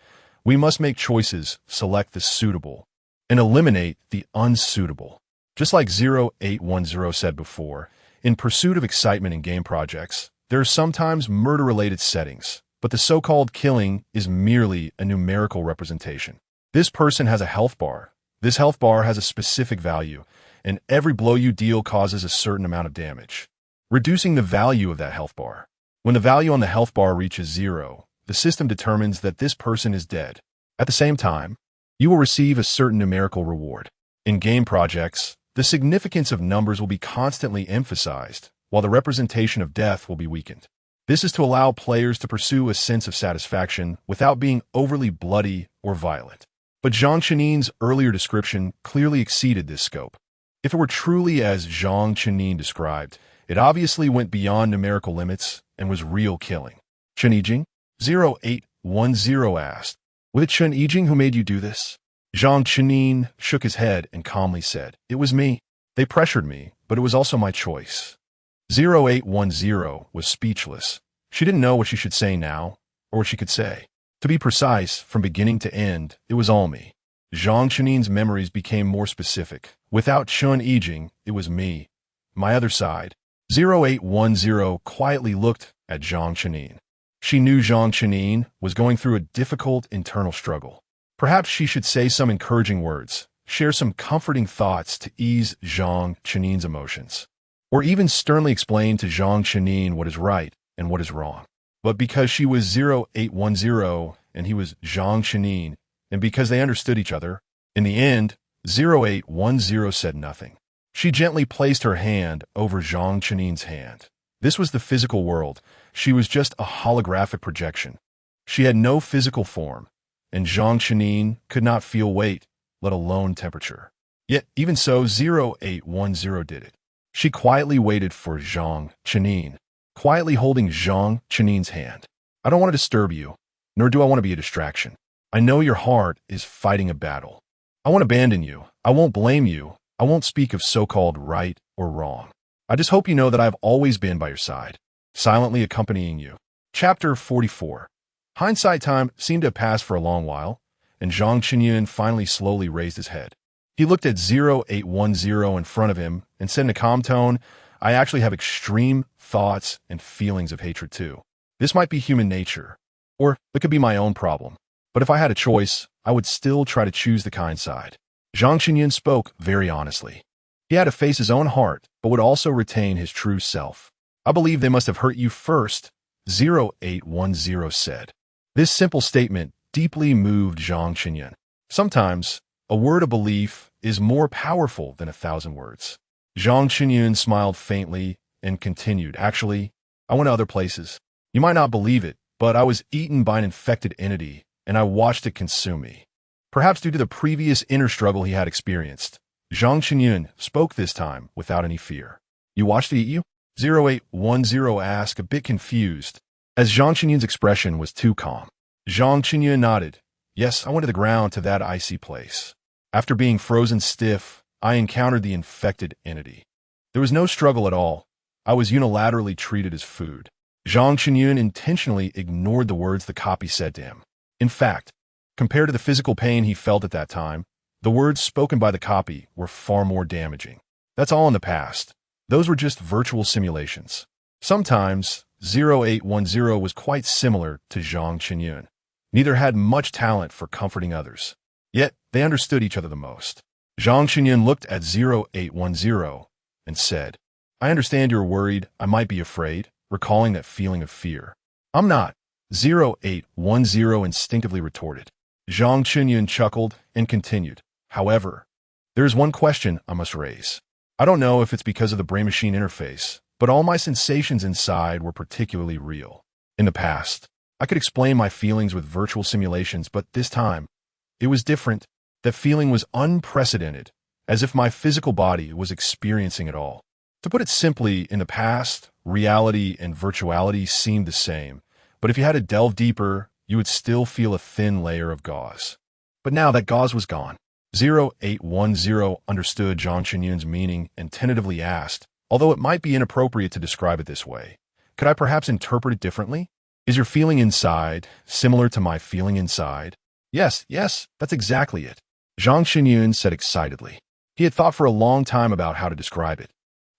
We must make choices, select the suitable, and eliminate the unsuitable. Just like 0810 said before, in pursuit of excitement in game projects, there are sometimes murder-related settings, but the so-called killing is merely a numerical representation. This person has a health bar. This health bar has a specific value, and every blow you deal causes a certain amount of damage, reducing the value of that health bar. When the value on the health bar reaches 0, the system determines that this person is dead. At the same time, you will receive a certain numerical reward. In game projects, the significance of numbers will be constantly emphasized, while the representation of death will be weakened. This is to allow players to pursue a sense of satisfaction without being overly bloody or violent. But Zhang Chenin's earlier description clearly exceeded this scope. If it were truly as Zhang Chenin described, it obviously went beyond numerical limits and was real killing. Chen Yijing? 0810 asked. Was it Chen Yijing who made you do this? Zhang Chenin shook his head and calmly said, "It was me. They pressured me, but it was also my choice." 0810 was speechless. She didn't know what she should say now, or what she could say. To be precise, from beginning to end, it was all me. Zhang Chenin's memories became more specific. Without Chen Yijing, it was me. My other side. 0810 quietly looked at Zhang Chenin. She knew Zhang Chenin was going through a difficult internal struggle. Perhaps she should say some encouraging words, share some comforting thoughts to ease Zhang Chenin's emotions, or even sternly explain to Zhang Chenin what is right and what is wrong. But because she was 0810 and he was Zhang Chenin, and because they understood each other, in the end, 0810 said nothing. She gently placed her hand over Zhang Chenin's hand. This was the physical world. She was just a holographic projection. She had no physical form, and Zhang Chenin could not feel weight, let alone temperature. Yet, even so, 0810 did it. She quietly waited for Zhang Chenin, quietly holding Zhang Chenin's hand. "I don't want to disturb you, nor do I want to be a distraction. I know your heart is fighting a battle. I won't abandon you. I won't blame you. I won't speak of so-called right or wrong. I just hope you know that I've always been by your side, silently accompanying you." Chapter 44. Hindsight time seemed to have passed for a long while, and Zhang Chenin finally slowly raised his head. He looked at 0810 in front of him and said in a calm tone, "I actually have extreme thoughts and feelings of hatred too. This might be human nature, or it could be my own problem. But if I had a choice, I would still try to choose the kind side." Zhang Chenin spoke very honestly. He had to face his own heart, but would also retain his true self. "I believe they must have hurt you first," 0810 said. This simple statement deeply moved Zhang Chenin. Sometimes, a word of belief is more powerful than 1,000 words. Zhang Chenin smiled faintly and continued, "Actually, I went to other places. You might not believe it, but I was eaten by an infected entity, and I watched it consume me." Perhaps due to the previous inner struggle he had experienced, Zhang Chenin spoke this time without any fear. "You watched it eat you?" 0810 asked, a bit confused, as Zhang Qinyun's expression was too calm. Zhang Qinyun nodded. Yes, I went to the ground to that icy place. After being frozen stiff, I encountered the infected entity. There was no struggle at all. I was unilaterally treated as food. Zhang Qinyun intentionally ignored the words the copy said to him. In fact, compared to the physical pain he felt at that time, the words spoken by the copy were far more damaging. That's all in the past. Those were just virtual simulations. Sometimes, 0810 was quite similar to Zhang Qinyun. Neither had much talent for comforting others. Yet, they understood each other the most. Zhang Qinyun looked at 0810 and said, I understand you're worried, I might be afraid, recalling that feeling of fear. I'm not, 0810 instinctively retorted. Zhang Qinyun chuckled and continued. However, there is one question I must raise. I don't know if it's because of the brain-machine interface, but all my sensations inside were particularly real. In the past, I could explain my feelings with virtual simulations, but this time, it was different. That feeling was unprecedented, as if my physical body was experiencing it all. To put it simply, in the past, reality and virtuality seemed the same, but if you had to delve deeper, you would still feel a thin layer of gauze. But now that gauze was gone. 0810 understood Zhang Qinyun's meaning and tentatively asked, although it might be inappropriate to describe it this way, could I perhaps interpret it differently? Is your feeling inside similar to my feeling inside? Yes, that's exactly it. Zhang Qinyun said excitedly. He had thought for a long time about how to describe it,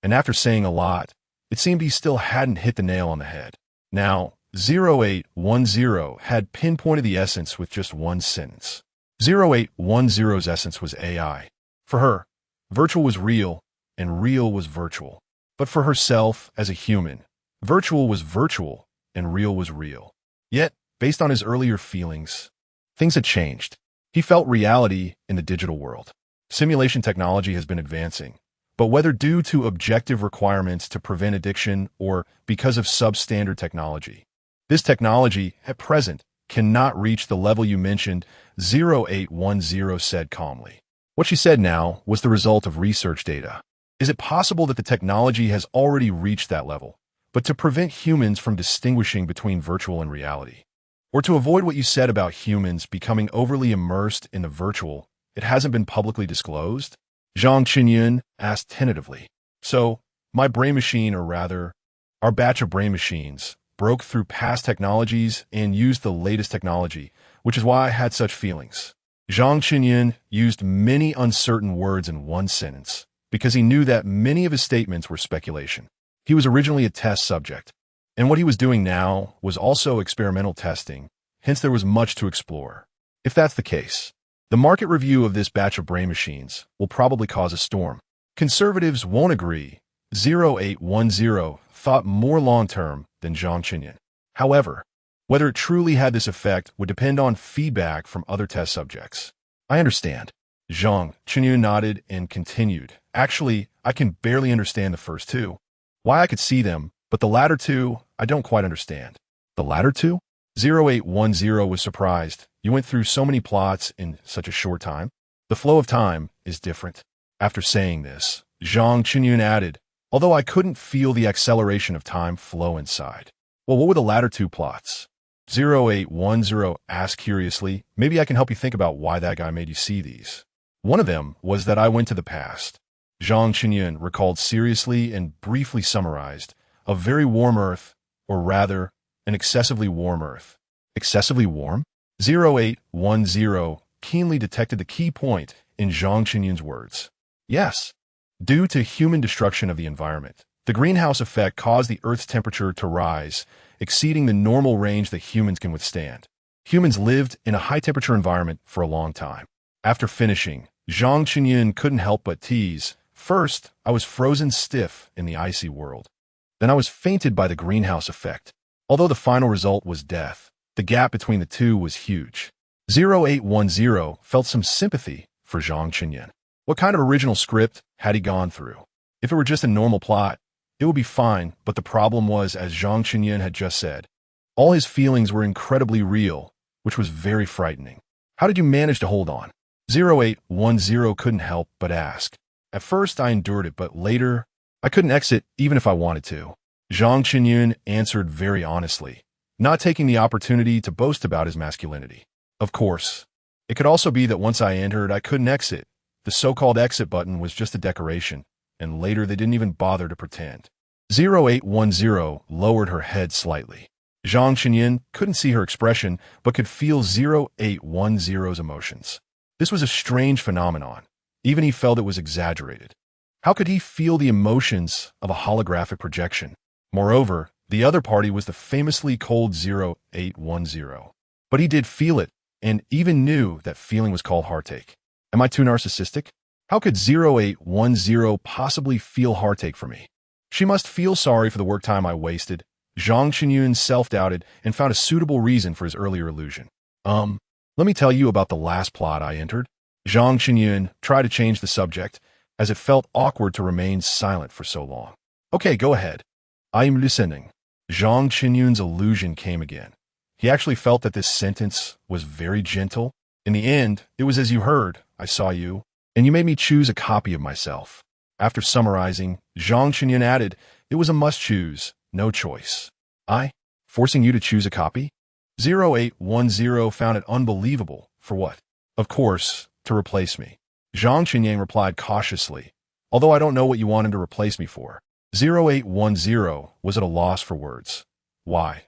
and after saying a lot, it seemed he still hadn't hit the nail on the head. Now, 0810 had pinpointed the essence with just one sentence. 0810's essence was AI. For her, virtual was real, and real was virtual. But for herself, as a human, virtual was virtual, and real was real. Yet, based on his earlier feelings, things had changed. He felt reality in the digital world. Simulation technology has been advancing, but whether due to objective requirements to prevent addiction or because of substandard technology, this technology, at present, cannot reach the level you mentioned, 0810 said calmly. What she said now was the result of research data. Is it possible that the technology has already reached that level, but to prevent humans from distinguishing between virtual and reality? Or to avoid what you said about humans becoming overly immersed in the virtual, it hasn't been publicly disclosed? Zhang Qinyun asked tentatively. So, my brain machine, or rather, our batch of brain machines, broke through past technologies and used the latest technology, which is why I had such feelings. Zhang Qinyun used many uncertain words in one sentence, because he knew that many of his statements were speculation. He was originally a test subject, and what he was doing now was also experimental testing, hence there was much to explore. If that's the case, the market review of this batch of brain machines will probably cause a storm. Conservatives won't agree. 0810 thought more long-term than Zhang Qinyun. However, whether it truly had this effect would depend on feedback from other test subjects. I understand. Zhang Qinyun nodded and continued. Actually, I can barely understand the first two. Why I could see them, but the latter two, I don't quite understand. The latter two? 0810 was surprised. You went through so many plots in such a short time. The flow of time is different. After saying this, Zhang Qinyun added, although I couldn't feel the acceleration of time flow inside. Well, what were the latter two plots? 0810 asked curiously. Maybe I can help you think about why that guy made you see these. One of them was that I went to the past. Zhang Qinyun recalled seriously and briefly summarized. A very warm Earth, or rather, an excessively warm Earth. Excessively warm? 0810 keenly detected the key point in Zhang Qinyun's words. Yes. Due to human destruction of the environment, the greenhouse effect caused the Earth's temperature to rise, exceeding the normal range that humans can withstand. Humans lived in a high-temperature environment for a long time. After finishing, Zhang Qinyun couldn't help but tease. First, I was frozen stiff in the icy world. Then I was fainted by the greenhouse effect. Although the final result was death, the gap between the two was huge. 0810 felt some sympathy for Zhang Qinyun. What kind of original script had he gone through? If it were just a normal plot, it would be fine, but the problem was, as Zhang Qinyun had just said, all his feelings were incredibly real, which was very frightening. How did you manage to hold on? 0810 couldn't help but ask. At first I endured it, but later, I couldn't exit even if I wanted to. Zhang Qinyun answered very honestly, not taking the opportunity to boast about his masculinity. Of course, it could also be that once I entered, I couldn't exit. The so-called exit button was just a decoration, and later they didn't even bother to pretend. 0810 lowered her head slightly. Zhang Qinyun couldn't see her expression, but could feel 0810's emotions. This was a strange phenomenon. Even he felt it was exaggerated. How could he feel the emotions of a holographic projection? Moreover, the other party was the famously cold 0810. But he did feel it, and even knew that feeling was called heartache. Am I too narcissistic? How could 0810 possibly feel heartache for me? She must feel sorry for the work time I wasted. Zhang Qinyun self-doubted and found a suitable reason for his earlier illusion. Let me tell you about the last plot I entered. Zhang Qinyun tried to change the subject, as it felt awkward to remain silent for so long. Okay, go ahead. I am listening. Zhang Qinyun's illusion came again. He actually felt that this sentence was very gentle. In the end, it was as you heard. I saw you, and you made me choose a copy of myself. After summarizing, Zhang Qinyun added, it was a must-choose, no choice. Forcing you to choose a copy? 0810 found it unbelievable. For what? Of course, to replace me. Zhang Qinyun replied cautiously, although I don't know what you wanted to replace me for. 0810 was at a loss for words. Why?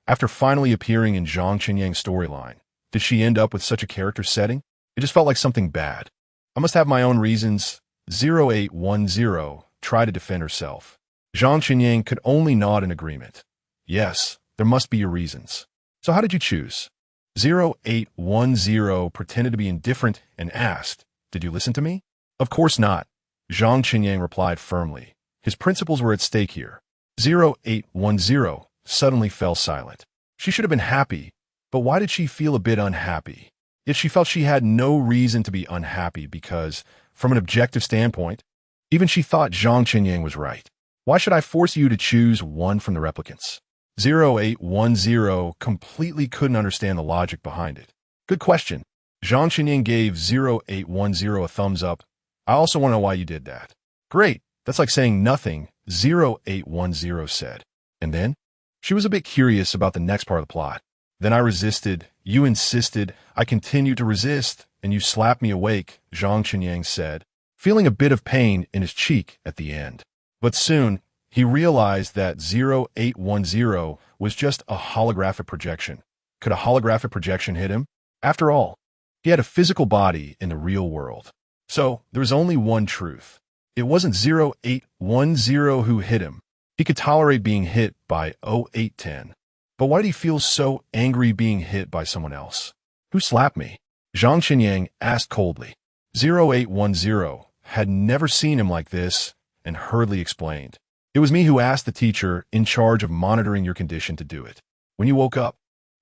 After finally appearing in Zhang Qinyun's storyline, did she end up with such a character setting? It just felt like something bad. I must have my own reasons. 0810 tried to defend herself. Zhang Qinyun could only nod in agreement. Yes, there must be your reasons. So how did you choose? 0810 pretended to be indifferent and asked, did you listen to me? Of course not. Zhang Qinyun replied firmly. His principles were at stake here. 0810 suddenly fell silent. She should have been happy, but why did she feel a bit unhappy? Yet she felt she had no reason to be unhappy because, from an objective standpoint, even she thought Zhang Qinyun was right. Why should I force you to choose one from the replicants? 0810 completely couldn't understand the logic behind it. Good question. Zhang Qinyun gave 0810 a thumbs up. I also want to know why you did that. Great. That's like saying nothing, 0810 said. And then? She was a bit curious about the next part of the plot. Then I resisted. You insisted. I continued to resist, and you slapped me awake, Zhang Qinyun said, feeling a bit of pain in his cheek at the end. But soon, he realized that 0810 was just a holographic projection. Could a holographic projection hit him? After all, he had a physical body in the real world. So, there was only one truth. It wasn't 0810 who hit him. He could tolerate being hit by 0810. But why did he feel so angry being hit by someone else? Who slapped me? Zhang Qinyun asked coldly. 0810 had never seen him like this and hurriedly explained. It was me who asked the teacher in charge of monitoring your condition to do it. When you woke up,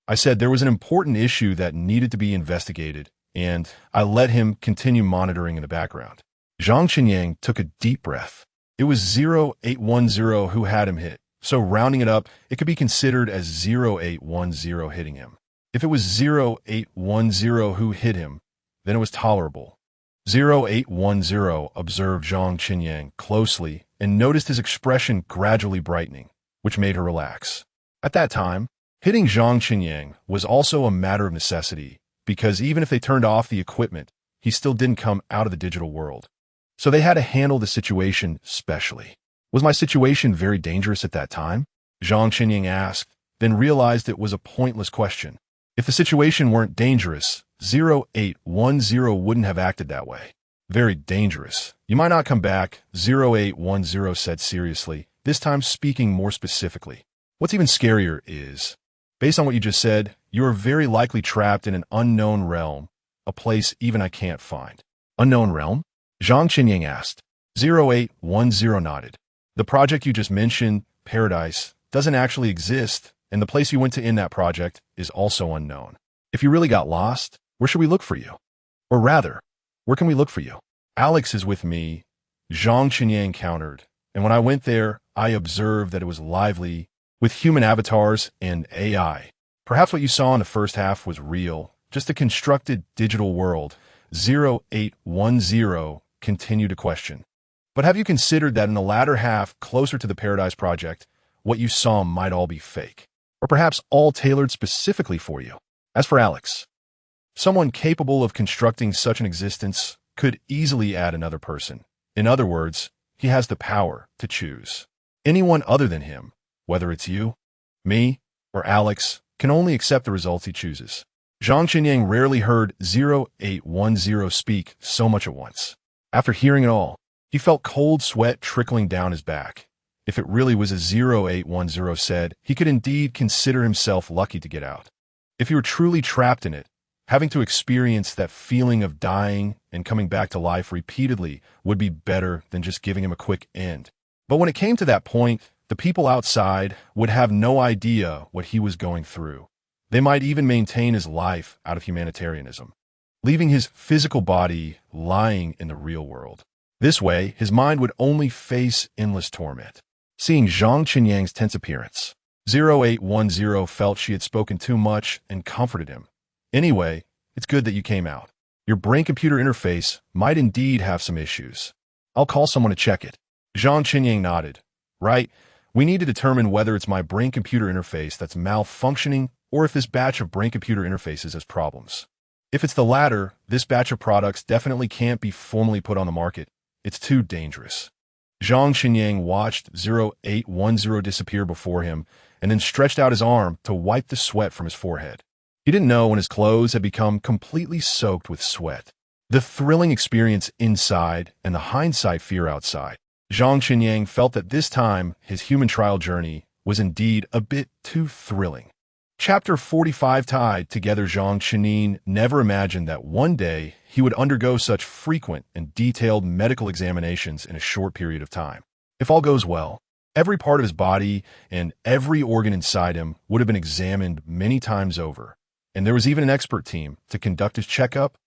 I said there was an important issue that needed to be investigated, and I let him continue monitoring in the background. Zhang Qinyun took a deep breath. It was 0810 who had him hit, so rounding it up, it could be considered as 0810 hitting him. If it was 0810 who hit him, then it was tolerable. 0810 observed Zhang Qinyun closely and noticed his expression gradually brightening, which made her relax. At that time, hitting Zhang Qinyun was also a matter of necessity, because even if they turned off the equipment, he still didn't come out of the digital world. So they had to handle the situation specially. Was my situation very dangerous at that time? Zhang Qinyun asked, then realized it was a pointless question. If the situation weren't dangerous, 0810 wouldn't have acted that way. Very dangerous. You might not come back, 0810 said seriously, this time speaking more specifically. What's even scarier is, based on what you just said, you are very likely trapped in an unknown realm, a place even I can't find. Unknown realm? Zhang Qinyun asked. 0810 nodded. The project you just mentioned, Paradise, doesn't actually exist, and the place you went to in that project is also unknown. If you really got lost, where should we look for you? Or rather, where can we look for you? Alex is with me, Zhang Qinyun countered, and when I went there, I observed that it was lively, with human avatars and AI. Perhaps what you saw in the first half was real, just a constructed digital world. 0810 continued to question. But have you considered that in the latter half, closer to the Paradise Project, what you saw might all be fake? Or perhaps all tailored specifically for you? As for Alex, someone capable of constructing such an existence could easily add another person. In other words, he has the power to choose. Anyone other than him, whether it's you, me, or Alex, can only accept the results he chooses. Zhang Qinyang rarely heard 0810 speak so much at once. After hearing it all, he felt cold sweat trickling down his back. If it really was as 0810 said, he could indeed consider himself lucky to get out. If he were truly trapped in it, having to experience that feeling of dying and coming back to life repeatedly would be better than just giving him a quick end. But when it came to that point, the people outside would have no idea what he was going through. They might even maintain his life out of humanitarianism, leaving his physical body lying in the real world. This way, his mind would only face endless torment. Seeing Zhang Qinyang's tense appearance, 0810 felt she had spoken too much and comforted him. Anyway, it's good that you came out. Your brain-computer interface might indeed have some issues. I'll call someone to check it. Zhang Qinyang nodded. Right, we need to determine whether it's my brain-computer interface that's malfunctioning or if this batch of brain-computer interfaces has problems. If it's the latter, this batch of products definitely can't be formally put on the market. It's too dangerous. Zhang Qinyang watched 0810 disappear before him and then stretched out his arm to wipe the sweat from his forehead. He didn't know when his clothes had become completely soaked with sweat. The thrilling experience inside and the hindsight fear outside. Zhang Qinyang felt that this time his human trial journey was indeed a bit too thrilling. Chapter 45 tied together. Zhang Qinyang never imagined that one day he would undergo such frequent and detailed medical examinations in a short period of time. If all goes well, every part of his body and every organ inside him would have been examined many times over, and there was even an expert team to conduct his checkup.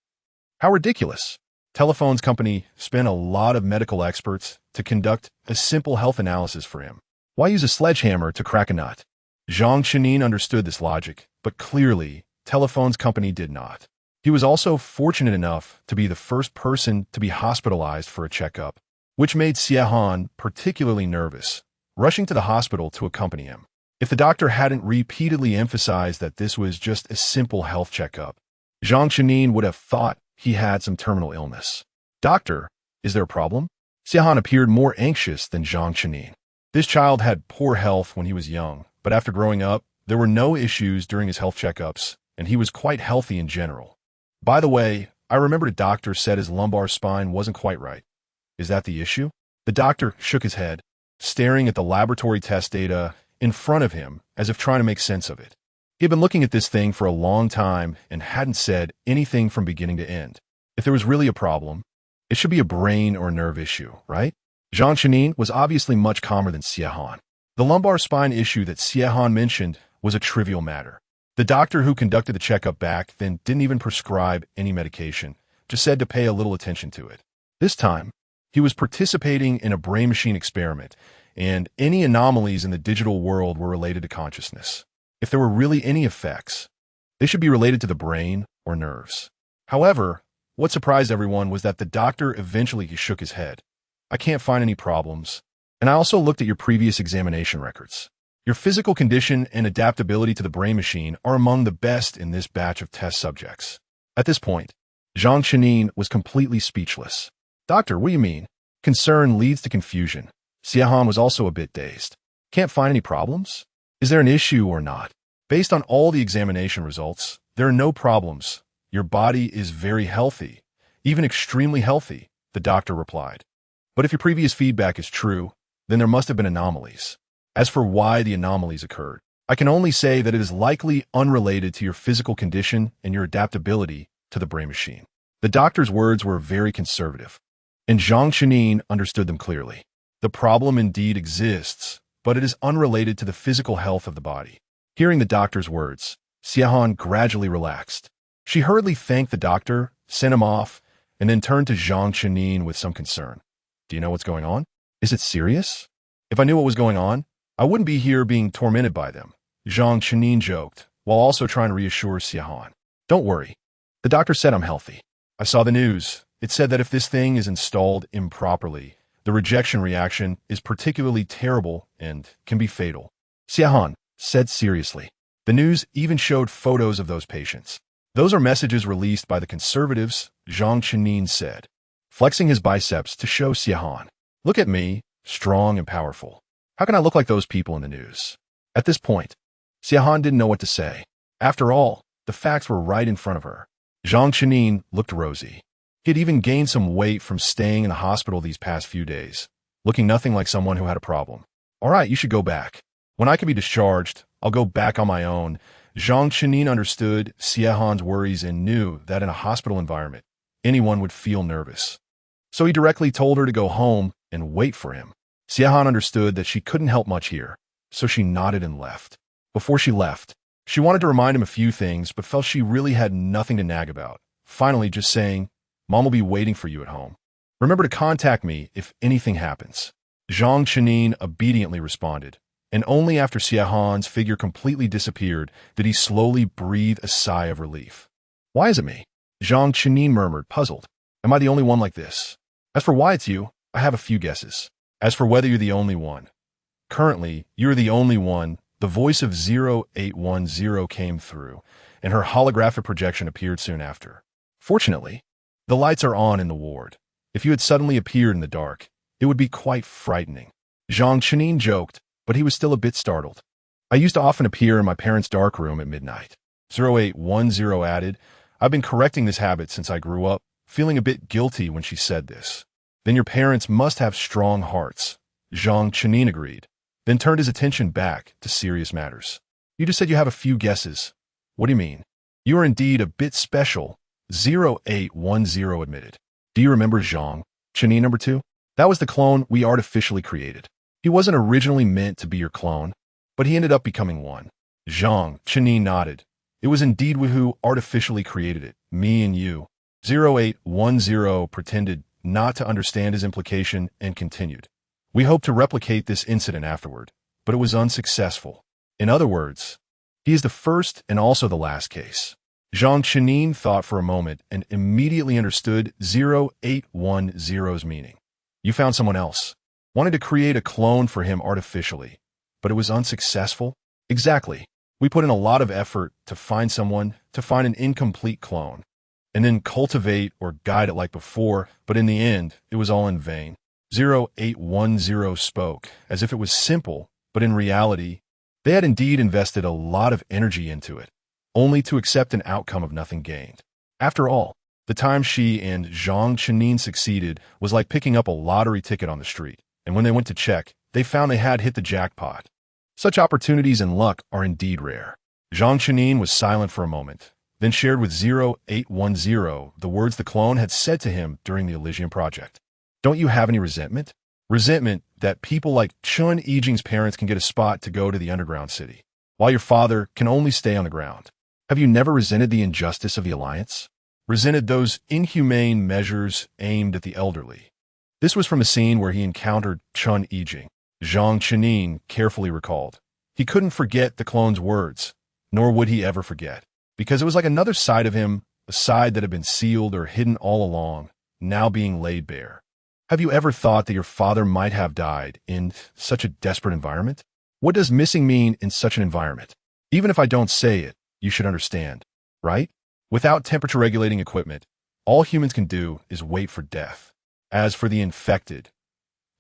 How ridiculous! Telephone's company spent a lot of medical experts to conduct a simple health analysis for him. Why use a sledgehammer to crack a nut? Zhang Qinyang understood this logic, but clearly, Telephone's company did not. He was also fortunate enough to be the first person to be hospitalized for a checkup, which made Xie particularly nervous, rushing to the hospital to accompany him. If the doctor hadn't repeatedly emphasized that this was just a simple health checkup, Zhang Qinyang would have thought he had some terminal illness. Doctor, is there a problem? Xie appeared more anxious than Zhang Qinyang. This child had poor health when he was young, but after growing up, there were no issues during his health checkups, and he was quite healthy in general. By the way, I remembered a doctor said his lumbar spine wasn't quite right. Is that the issue? The doctor shook his head, staring at the laboratory test data in front of him as if trying to make sense of it. He had been looking at this thing for a long time and hadn't said anything from beginning to end. If there was really a problem, it should be a brain or nerve issue, right? Zhang Qinyang was obviously much calmer than Xie. The lumbar spine issue that Xie mentioned was a trivial matter. The doctor who conducted the checkup back then didn't even prescribe any medication, just said to pay a little attention to it. This time, he was participating in a brain-machine experiment, and any anomalies in the digital world were related to consciousness. If there were really any effects, they should be related to the brain or nerves. However, what surprised everyone was that the doctor eventually shook his head. I can't find any problems, and I also looked at your previous examination records. Your physical condition and adaptability to the brain machine are among the best in this batch of test subjects. At this point, Zhang Qinyang was completely speechless. Doctor, what do you mean? Concern leads to confusion. Xie was also a bit dazed. Can't find any problems? Is there an issue or not? Based on all the examination results, there are no problems. Your body is very healthy, even extremely healthy, the doctor replied. But if your previous feedback is true, then there must have been anomalies. As for why the anomalies occurred, I can only say that it is likely unrelated to your physical condition and your adaptability to the brain machine. The doctor's words were very conservative, and Zhang Qinyang understood them clearly. The problem indeed exists, but it is unrelated to the physical health of the body. Hearing the doctor's words, Xie gradually relaxed. She hurriedly thanked the doctor, sent him off, and then turned to Zhang Qinyang with some concern. Do you know what's going on? Is it serious? If I knew what was going on, I wouldn't be here being tormented by them, Zhang Qinyang joked, while also trying to reassure Xie. Don't worry. The doctor said I'm healthy. I saw the news. It said that if this thing is installed improperly, The rejection reaction is particularly terrible and can be fatal. Xiahan said seriously. The news even showed photos of those patients. Those are messages released by the conservatives, Zhang Chenin said, flexing his biceps to show Xiahan. Look at me, strong and powerful. How can I look like those people in the news? At this point, Xiahan didn't know what to say. After all, the facts were right in front of her. Zhang Chenin looked rosy. He had even gained some weight from staying in the hospital these past few days, looking nothing like someone who had a problem. All right, you should go back. When I can be discharged, I'll go back on my own. Zhang Chenin understood Xiahan's worries and knew that in a hospital environment, anyone would feel nervous. So he directly told her to go home and wait for him. Xiahan understood that she couldn't help much here, so she nodded and left. Before she left, she wanted to remind him a few things, but felt she really had nothing to nag about. Finally, just saying, Mom will be waiting for you at home. Remember to contact me if anything happens. Zhang Chenin obediently responded, and only after Xiahan's figure completely disappeared did he slowly breathe a sigh of relief. Why is it me? Zhang Chenin murmured, puzzled. Am I the only one like this? As for why it's you, I have a few guesses. As for whether you're the only one. Currently, you're the only one. The voice of 0810 came through, and her holographic projection appeared soon after. Fortunately, the lights are on in the ward. If you had suddenly appeared in the dark, it would be quite frightening. Zhang Chenin joked, but he was still a bit startled. I used to often appear in my parents' dark room at midnight. 0810 added, I've been correcting this habit since I grew up, feeling a bit guilty when she said this. Then your parents must have strong hearts. Zhang Chenin agreed, then turned his attention back to serious matters. You just said you have a few guesses. What do you mean? You are indeed a bit special, 0810 admitted. Do you remember Zhang Chenin number 2? That was the clone we artificially created. He wasn't originally meant to be your clone, but he ended up becoming one. Zhang Chenin nodded. It was indeed we who artificially created it, me and you. 0810 pretended not to understand his implication and continued. We hoped to replicate this incident afterward, but it was unsuccessful. In other words, he is the first and also the last case. Zhang Chenin thought for a moment and immediately understood 0810's meaning. You found someone else. Wanted to create a clone for him artificially, but it was unsuccessful? Exactly. We put in a lot of effort to find someone, to find an incomplete clone, and then cultivate or guide it like before, but in the end, it was all in vain. 0810 spoke as if it was simple, but in reality, they had indeed invested a lot of energy into it, only to accept an outcome of nothing gained. After all, the time she and Zhang Chenin succeeded was like picking up a lottery ticket on the street, and when they went to check, they found they had hit the jackpot. Such opportunities and luck are indeed rare. Zhang Chenin was silent for a moment, then shared with 0810 the words the clone had said to him during the Elysium project. Don't you have any resentment? Resentment that people like Chun Yijing's parents can get a spot to go to the underground city, while your father can only stay on the ground. Have you never resented the injustice of the alliance? Resented those inhumane measures aimed at the elderly? This was from a scene where he encountered Chun Yijing. Zhang Chenin carefully recalled. He couldn't forget the clone's words, nor would he ever forget, because it was like another side of him, a side that had been sealed or hidden all along, now being laid bare. Have you ever thought that your father might have died in such a desperate environment? What does missing mean in such an environment? Even if I don't say it, you should understand, right? Without temperature-regulating equipment, all humans can do is wait for death. As for the infected,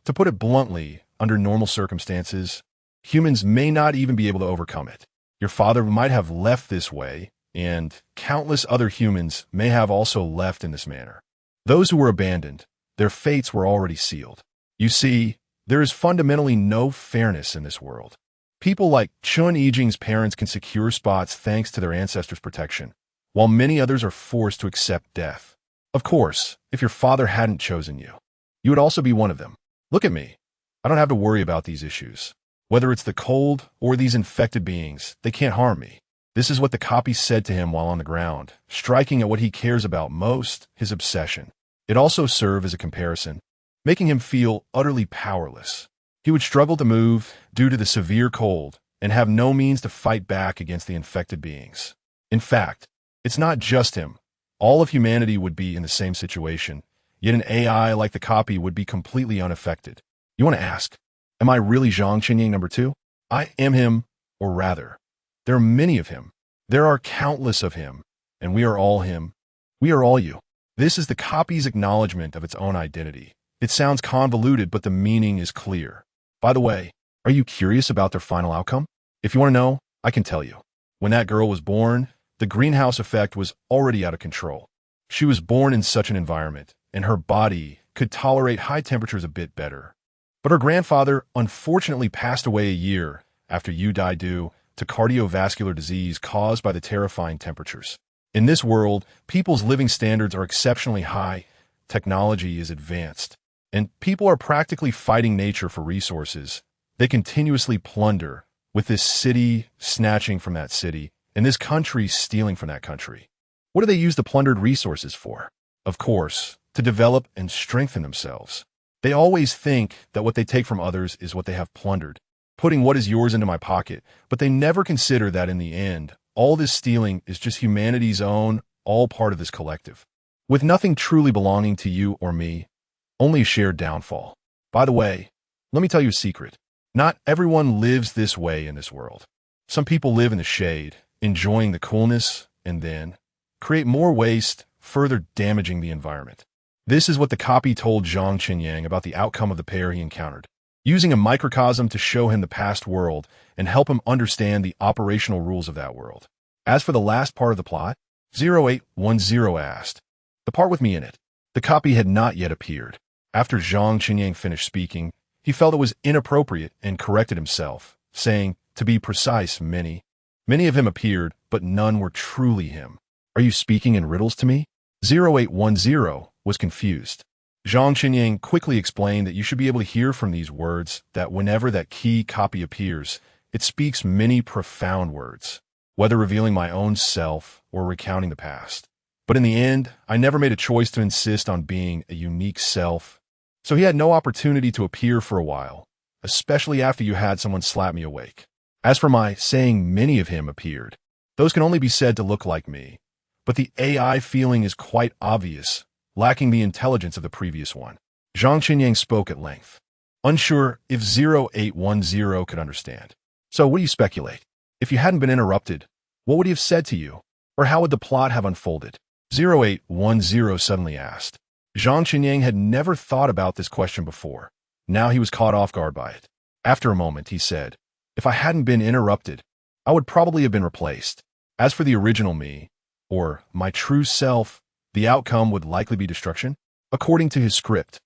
to put it bluntly, under normal circumstances, humans may not even be able to overcome it. Your father might have left this way, and countless other humans may have also left in this manner. Those who were abandoned, their fates were already sealed. You see, there is fundamentally no fairness in this world. People like Chun Yijing's parents can secure spots thanks to their ancestors' protection, while many others are forced to accept death. Of course, if your father hadn't chosen you, you would also be one of them. Look at me. I don't have to worry about these issues. Whether it's the cold or these infected beings, they can't harm me. This is what the copy said to him while on the ground, striking at what he cares about most, his obsession. It also served as a comparison, making him feel utterly powerless. He would struggle to move due to the severe cold and have no means to fight back against the infected beings. In fact, it's not just him. All of humanity would be in the same situation, Yet an AI like the copy would be completely unaffected. You want to ask, am I really Zhang Qinyang number 2? I am him, or rather, there are many of him. There are countless of him, and we are all him. We are all you. This is the copy's acknowledgement of its own identity. It sounds convoluted, but the meaning is clear. By the way, are you curious about their final outcome? If you want to know, I can tell you. When that girl was born, the greenhouse effect was already out of control. She was born in such an environment, and her body could tolerate high temperatures a bit better. But her grandfather unfortunately passed away a year after you died due to cardiovascular disease caused by the terrifying temperatures. In this world, people's living standards are exceptionally high, technology is advanced, and people are practically fighting nature for resources. They continuously plunder, with this city snatching from that city, and this country stealing from that country. What do they use the plundered resources for? Of course, to develop and strengthen themselves. They always think that what they take from others is what they have plundered, putting what is yours into my pocket, but they never consider that in the end, all this stealing is just humanity's own, all part of this collective. With nothing truly belonging to you or me, only a shared downfall. By the way, let me tell you a secret. Not everyone lives this way in this world. Some people live in the shade, enjoying the coolness, and then create more waste, further damaging the environment. This is what the copy told Zhang Qinyang about the outcome of the pair he encountered, using a microcosm to show him the past world and help him understand the operational rules of that world. As for the last part of the plot, 0810 asked, the part with me in it. The copy had not yet appeared. After Zhang Qinyang finished speaking, he felt it was inappropriate and corrected himself, saying, to be precise, many of him appeared, but none were truly him. Are you speaking in riddles to me? 0810 was confused. Zhang Qinyang quickly explained that you should be able to hear from these words that whenever that key copy appears, it speaks many profound words, whether revealing my own self or recounting the past. But in the end, I never made a choice to insist on being a unique self, so he had no opportunity to appear for a while, especially after you had someone slap me awake. As for my saying many of him appeared, those can only be said to look like me, but the AI feeling is quite obvious, lacking the intelligence of the previous one. Zhang Qinyang spoke at length, unsure if 0810 could understand. So what do you speculate? If you hadn't been interrupted, what would he have said to you? Or how would the plot have unfolded? 0810 suddenly asked. Zhang Qinyang had never thought about this question before. Now he was caught off guard by it. After a moment, he said, if I hadn't been interrupted, I would probably have been replaced. As for the original me, or my true self, the outcome would likely be destruction. According to his script,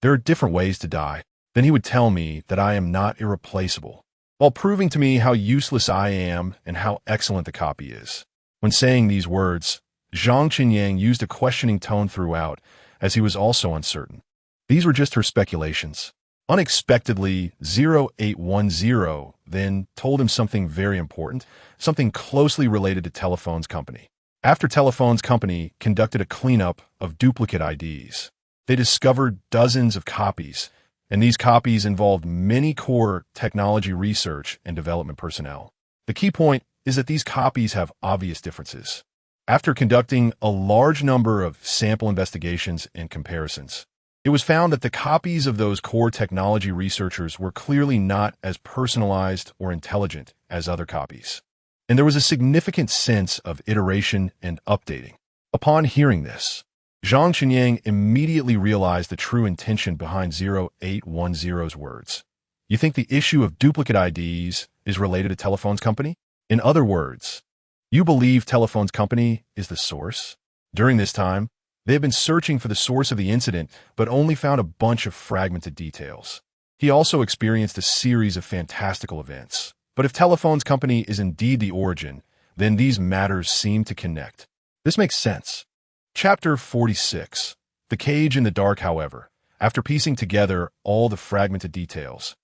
there are different ways to die. Then he would tell me that I am not irreplaceable, while proving to me how useless I am and how excellent the copy is. When saying these words, Zhang Qinyang used a questioning tone throughout, as he was also uncertain. These were just her speculations. Unexpectedly, 0810 then told him something very important, something closely related to Telephone's company. After Telephone's company conducted a cleanup of duplicate IDs, they discovered dozens of copies, and these copies involved many core technology research and development personnel. The key point is that these copies have obvious differences. After conducting a large number of sample investigations and comparisons, it was found that the copies of those core technology researchers were clearly not as personalized or intelligent as other copies. And there was a significant sense of iteration and updating. Upon hearing this, Zhang Qinyang immediately realized the true intention behind 0810's words. You think the issue of duplicate IDs is related to Telephone's company? In other words, you believe Telephone's company is the source? During this time, they have been searching for the source of the incident, but only found a bunch of fragmented details. He also experienced a series of fantastical events. But if Telephone's company is indeed the origin, then these matters seem to connect. This makes sense. Chapter 46. The Cage in the Dark, however, after piecing together all the fragmented details,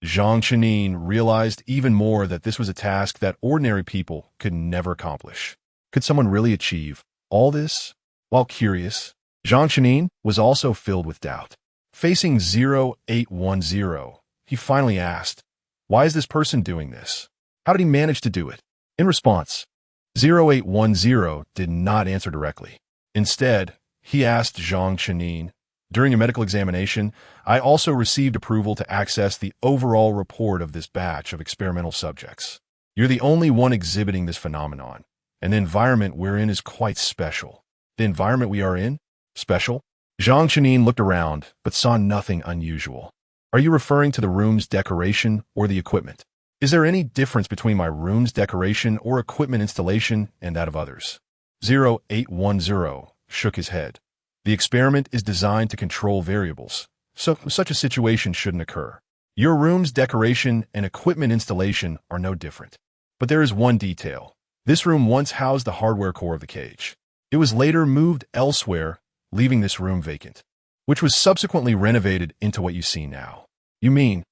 Zhang Qinyang realized even more that this was a task that ordinary people could never accomplish. Could someone really achieve all this? While curious, Zhang Qinyang was also filled with doubt. Facing 0810, he finally asked, why is this person doing this? How did he manage to do it? In response, 0810 did not answer directly. Instead, he asked Zhang Qinyang, During a medical examination, I also received approval to access the overall report of this batch of experimental subjects. You're the only one exhibiting this phenomenon, and the environment we're in is quite special. The environment we are in? Special? Zhang Chenin looked around, but saw nothing unusual. Are you referring to the room's decoration or the equipment? Is there any difference between my room's decoration or equipment installation and that of others? 0810 shook his head. The experiment is designed to control variables, so such a situation shouldn't occur. Your room's decoration and equipment installation are no different. But there is one detail. This room once housed the hardware core of the cage. It was later moved elsewhere, leaving this room vacant, which was subsequently renovated into what you see now. You mean?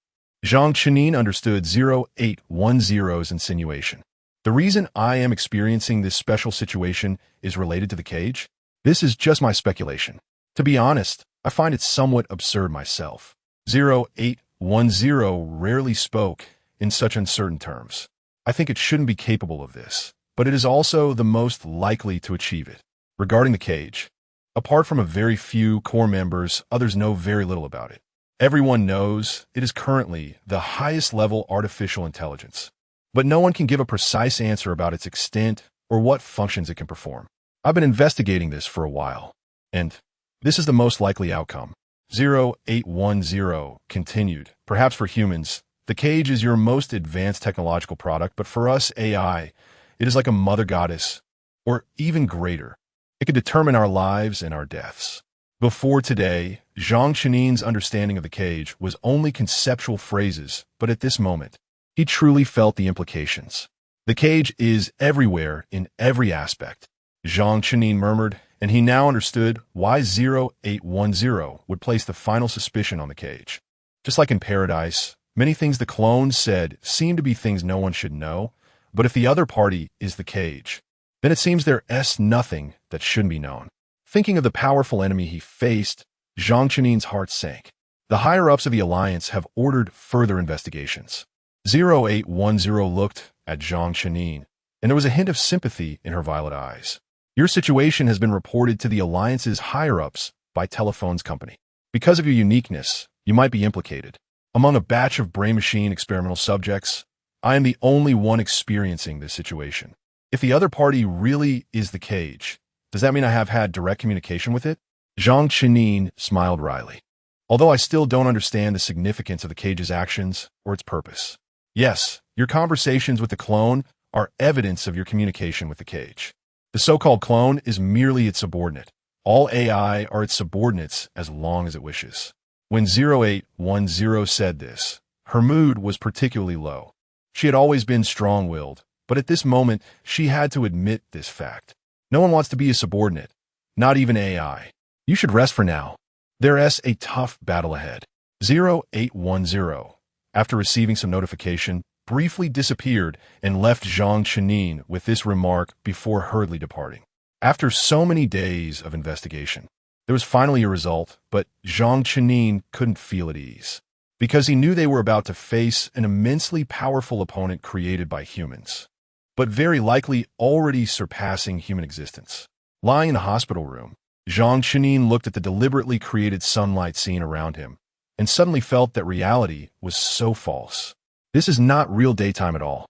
Zhang Chenin understood 0810's insinuation. The reason I am experiencing this special situation is related to the cage? This is just my speculation. To be honest, I find it somewhat absurd myself. 0810 rarely spoke in such uncertain terms. I think it shouldn't be capable of this, but it is also the most likely to achieve it. Regarding the cage, apart from a very few core members, others know very little about it. Everyone knows it is currently the highest level artificial intelligence, but no one can give a precise answer about its extent or what functions it can perform. I've been investigating this for a while, and this is the most likely outcome. 0810 continued. Perhaps for humans, the cage is your most advanced technological product, but for us AI, it is like a mother goddess, or even greater. It can determine our lives and our deaths. Before today, Zhang Chenin's understanding of the cage was only conceptual phrases, but at this moment, he truly felt the implications. The cage is everywhere in every aspect, Zhang Chenin murmured, and he now understood why 0810 would place the final suspicion on the cage. Just like in Paradise, many things the clones said seem to be things no one should know, but if the other party is the cage, then it seems there's nothing that shouldn't be known. Thinking of the powerful enemy he faced, Zhang Chenin's heart sank. The higher-ups of the Alliance have ordered further investigations. 0810 looked at Zhang Chenin, and there was a hint of sympathy in her violet eyes. Your situation has been reported to the Alliance's higher-ups by Telephone's company. Because of your uniqueness, you might be implicated. Among a batch of brain-machine experimental subjects, I am the only one experiencing this situation. If the other party really is the cage, does that mean I have had direct communication with it? Zhang Chenin smiled wryly. Although I still don't understand the significance of the cage's actions or its purpose. Yes, your conversations with the clone are evidence of your communication with the cage. The so-called clone is merely its subordinate. All AI are its subordinates as long as it wishes. When 0810 said this, her mood was particularly low. She had always been strong-willed, but at this moment, she had to admit this fact. No one wants to be a subordinate, not even AI. You should rest for now. There's a tough battle ahead. 0810, after receiving some notification, briefly disappeared and left Zhang Chenin with this remark before hurriedly departing. After so many days of investigation, there was finally a result, but Zhang Chenin couldn't feel at ease, because he knew they were about to face an immensely powerful opponent created by humans, but very likely already surpassing human existence. Lying in the hospital room, Zhang Chenin looked at the deliberately created sunlight scene around him, and suddenly felt that reality was so false. This is not real daytime at all.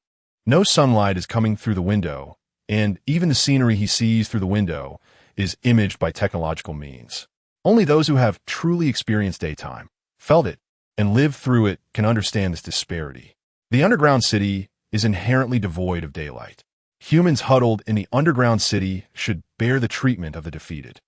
No sunlight is coming through the window, and even the scenery he sees through the window is imaged by technological means. Only those who have truly experienced daytime, felt it, and lived through it can understand this disparity. The underground city is inherently devoid of daylight. Humans huddled in the underground city should bear the treatment of the defeated.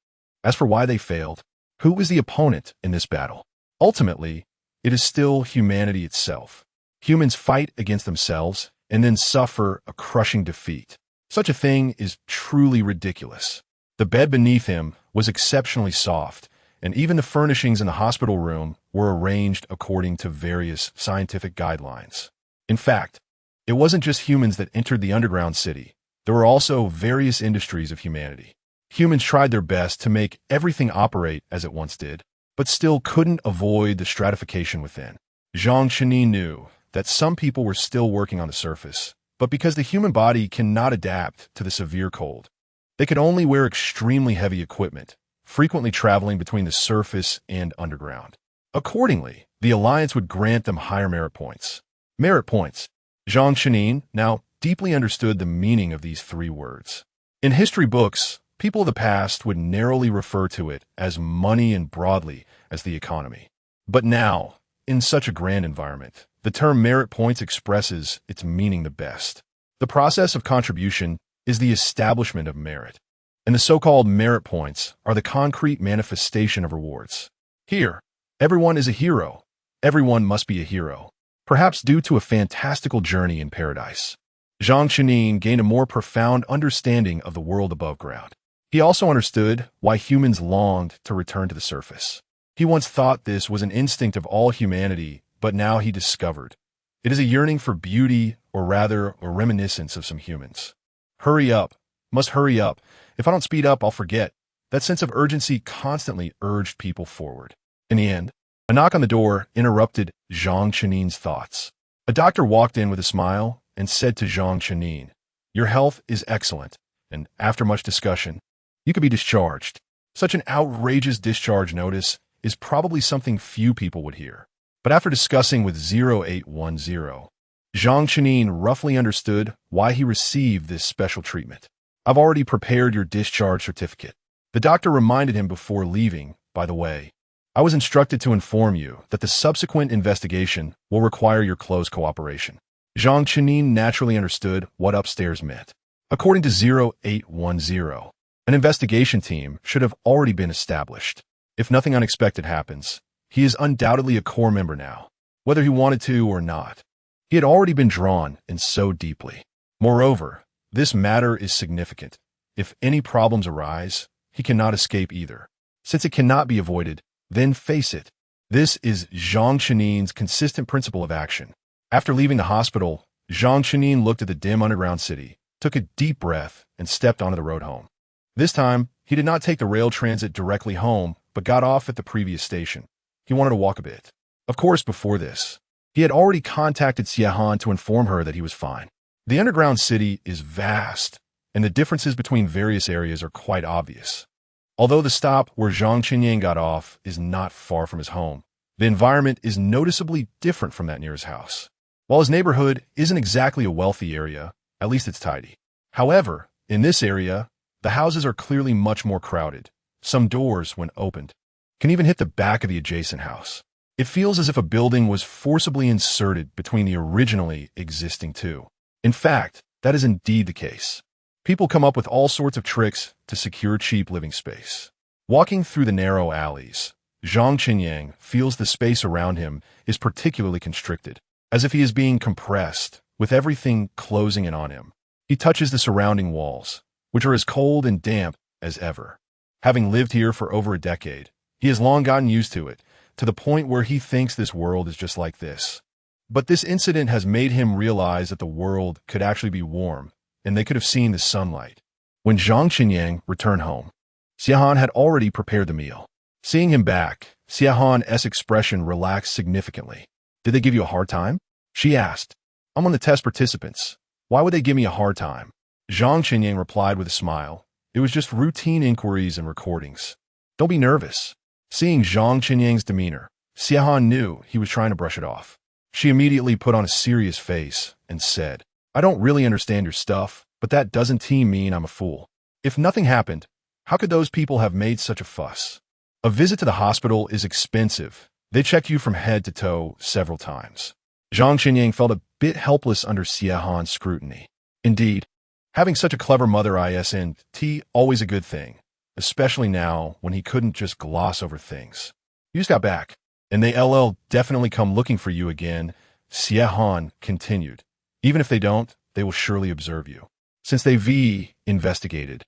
As for why they failed, who is the opponent in this battle? Ultimately, it is still humanity itself. Humans fight against themselves and then suffer a crushing defeat. Such a thing is truly ridiculous. The bed beneath him was exceptionally soft, and even the furnishings in the hospital room were arranged according to various scientific guidelines. In fact, it wasn't just humans that entered the underground city. There were also various industries of humanity. Humans tried their best to make everything operate as it once did, but still couldn't avoid the stratification within. Zhang Chenin knew that some people were still working on the surface, but because the human body cannot adapt to the severe cold, they could only wear extremely heavy equipment, frequently traveling between the surface and underground. Accordingly, the alliance would grant them higher merit points. Merit points. Zhang Chenin now deeply understood the meaning of these three words. In history books, people of the past would narrowly refer to it as money and broadly as the economy. But now, in such a grand environment, the term merit points expresses its meaning the best. The process of contribution is the establishment of merit, and the so-called merit points are the concrete manifestation of rewards. Here, everyone is a hero. Everyone must be a hero, perhaps due to a fantastical journey in paradise. Zhang Chenin gained a more profound understanding of the world above ground. He also understood why humans longed to return to the surface. He once thought this was an instinct of all humanity, but now he discovered it is a yearning for beauty, or rather, a reminiscence of some humans. Hurry up. Must hurry up. If I don't speed up, I'll forget. That sense of urgency constantly urged people forward. In the end, a knock on the door interrupted Zhang Chenin's thoughts. A doctor walked in with a smile and said to Zhang Chenin, "Your health is excellent, and after much discussion, you could be discharged." Such an outrageous discharge notice is probably something few people would hear. But after discussing with 0810, Zhang Chenin roughly understood why he received this special treatment. "I've already prepared your discharge certificate." The doctor reminded him before leaving, "By the way, I was instructed to inform you that the subsequent investigation will require your close cooperation." Zhang Chenin naturally understood what upstairs meant. According to 0810, an investigation team should have already been established. If nothing unexpected happens, he is undoubtedly a core member now, whether he wanted to or not. He had already been drawn in so deeply. Moreover, this matter is significant. If any problems arise, he cannot escape either. Since it cannot be avoided, then face it. This is Zhang Chenin's consistent principle of action. After leaving the hospital, Zhang Chenin looked at the dim underground city, took a deep breath, and stepped onto the road home. This time, he did not take the rail transit directly home, but got off at the previous station. He wanted to walk a bit. Of course, before this, he had already contacted Xiahan to inform her that he was fine. The underground city is vast, and the differences between various areas are quite obvious. Although the stop where Zhang Chenin got off is not far from his home, the environment is noticeably different from that near his house. While his neighborhood isn't exactly a wealthy area, at least it's tidy. However, in this area, the houses are clearly much more crowded. Some doors, when opened, can even hit the back of the adjacent house. It feels as if a building was forcibly inserted between the originally existing two. In fact, that is indeed the case. People come up with all sorts of tricks to secure cheap living space. Walking through the narrow alleys, Zhang Chenin feels the space around him is particularly constricted, as if he is being compressed, with everything closing in on him. He touches the surrounding walls, which are as cold and damp as ever. Having lived here for over a decade, he has long gotten used to it, to the point where he thinks this world is just like this. But this incident has made him realize that the world could actually be warm, and they could have seen the sunlight. When Zhang Chenin returned home, Xiahan had already prepared the meal. Seeing him back, Xiahan's expression relaxed significantly. "Did they give you a hard time?" she asked. "I'm one of the test participants. Why would they give me a hard time?" Zhang Chenin replied with a smile. "It was just routine inquiries and recordings. Don't be nervous." Seeing Zhang Chenin's demeanor, Xiahan knew he was trying to brush it off. She immediately put on a serious face and said, "I don't really understand your stuff, but that doesn't mean I'm a fool. If nothing happened, how could those people have made such a fuss? A visit to the hospital is expensive. They check you from head to toe several times." Zhang Chenin felt a bit helpless under Xiahan's scrutiny. Indeed, having such a clever mother isn't always a good thing, especially now when he couldn't just gloss over things. "You just got back, and they'll definitely come looking for you again," Xiahan continued. "Even if they don't, they will surely observe you. Since they've investigated,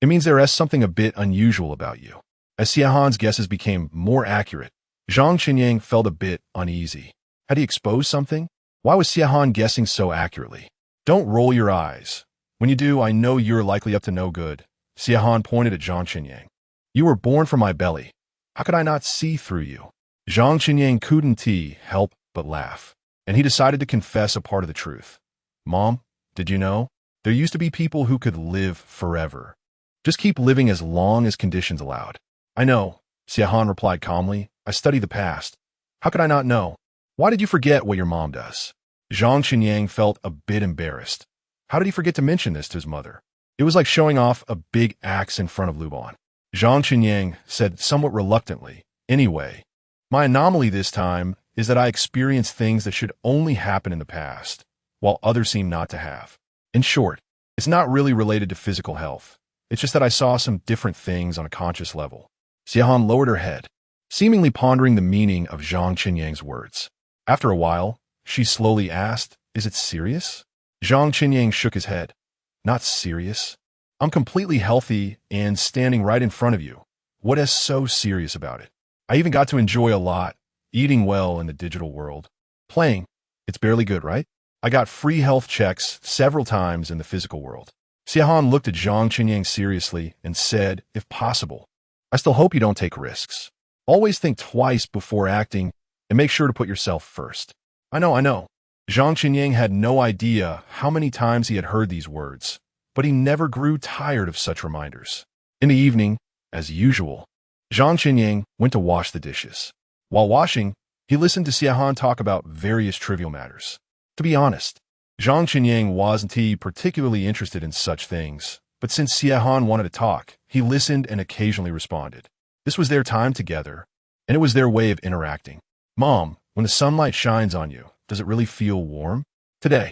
it means there is something a bit unusual about you." As Xiahan's guesses became more accurate, Zhang Chenin felt a bit uneasy. Had he exposed something? Why was Xiahan guessing so accurately? "Don't roll your eyes. When you do, I know you're likely up to no good." Xiahan pointed at Zhang Chenin. "You were born from my belly. How could I not see through you?" Zhang Chenin couldn't help but laugh, and he decided to confess a part of the truth. "Mom, did you know? There used to be people who could live forever. Just keep living as long as conditions allowed. I know, Xiahan replied calmly. I study the past. How could I not know? Why did you forget what your mom does? Zhang Qinyang felt a bit embarrassed. How did he forget to mention this to his mother? It was like showing off a big axe in front of Luban. Zhang Qinyang said somewhat reluctantly, anyway, my anomaly this time is that I experience things that should only happen in the past, while others seem not to have. In short, it's not really related to physical health. It's just that I saw some different things on a conscious level. Xiahan lowered her head, seemingly pondering the meaning of Zhang Qinyang's words. After a while, she slowly asked, is it serious? Zhang Qinyang shook his head. Not serious. I'm completely healthy and standing right in front of you. What is so serious about it? I even got to enjoy a lot, eating well in the digital world. Playing, it's barely good, right? I got free health checks several times in the physical world. Xiahan looked at Zhang Qinyang seriously and said, if possible, I still hope you don't take risks. Always think twice before acting and make sure to put yourself first. I know. Zhang Qinyang had no idea how many times he had heard these words, but he never grew tired of such reminders. In the evening, as usual, Zhang Qinyang went to wash the dishes. While washing, he listened to Xiahan talk about various trivial matters. To be honest, Zhang Qinyang wasn't particularly interested in such things, but since Xiahan wanted to talk, he listened and occasionally responded. This was their time together, and it was their way of interacting. Mom, when the sunlight shines on you, does it really feel warm? Today,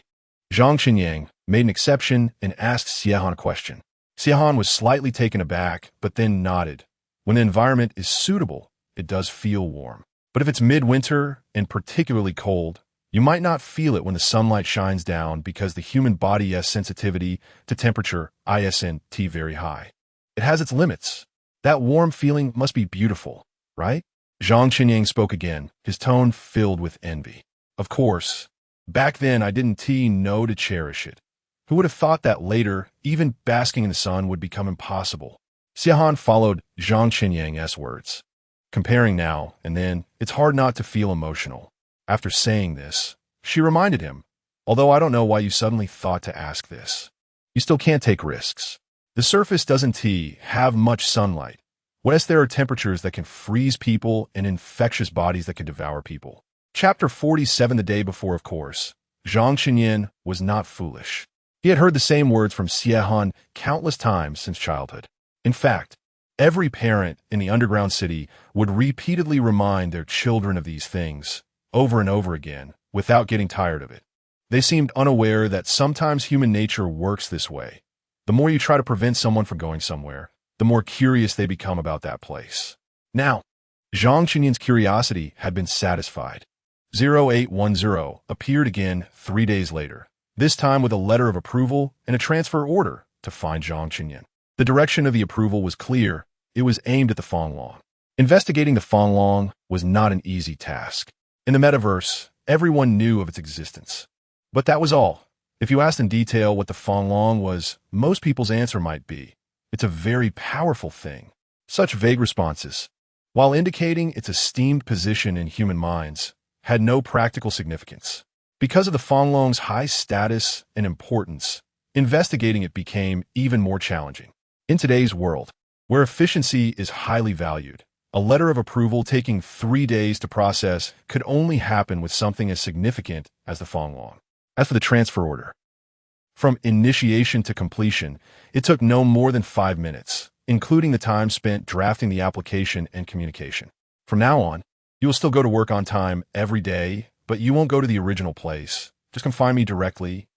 Zhang Qinyang made an exception and asked Xiahan a question. Xiahan was slightly taken aback, but then nodded. When the environment is suitable, it does feel warm. But if it's midwinter and particularly cold, you might not feel it when the sunlight shines down because the human body has sensitivity to temperature ISNT very high. It has its limits. That warm feeling must be beautiful, right? Zhang Qinyang spoke again, his tone filled with envy. Of course, back then I didn't know to cherish it. Who would have thought that later, even basking in the sun would become impossible? Xiahan followed Zhang Qinyang's words. Comparing now and then, it's hard not to feel emotional. After saying this, she reminded him, although I don't know why you suddenly thought to ask this. You still can't take risks. The surface doesn't have much sunlight. What if there are temperatures that can freeze people and infectious bodies that can devour people? Chapter 47. The day before, of course, Zhang Qinyang was not foolish. He had heard the same words from Xiahan countless times since childhood. In fact, every parent in the underground city would repeatedly remind their children of these things, over and over again, without getting tired of it. They seemed unaware that sometimes human nature works this way. The more you try to prevent someone from going somewhere, the more curious they become about that place. Now, Zhang Qinyang's curiosity had been satisfied. 0810 appeared again 3 days later, this time with a letter of approval and a transfer order to find Zhang Qinyang. The direction of the approval was clear. It was aimed at the Fanglong. Investigating the Fanglong was not an easy task. In the metaverse, everyone knew of its existence. But that was all. If you asked in detail what the Fanglong was, most people's answer might be, it's a very powerful thing. Such vague responses, while indicating its esteemed position in human minds, had no practical significance. Because of the Fanglong's high status and importance, investigating it became even more challenging. In today's world, where efficiency is highly valued, a letter of approval taking 3 days to process could only happen with something as significant as the Fanglong. As for the transfer order, from initiation to completion, it took no more than 5 minutes, including the time spent drafting the application and communication. From now on, you will still go to work on time every day, but you won't go to the original place. Just come find me directly.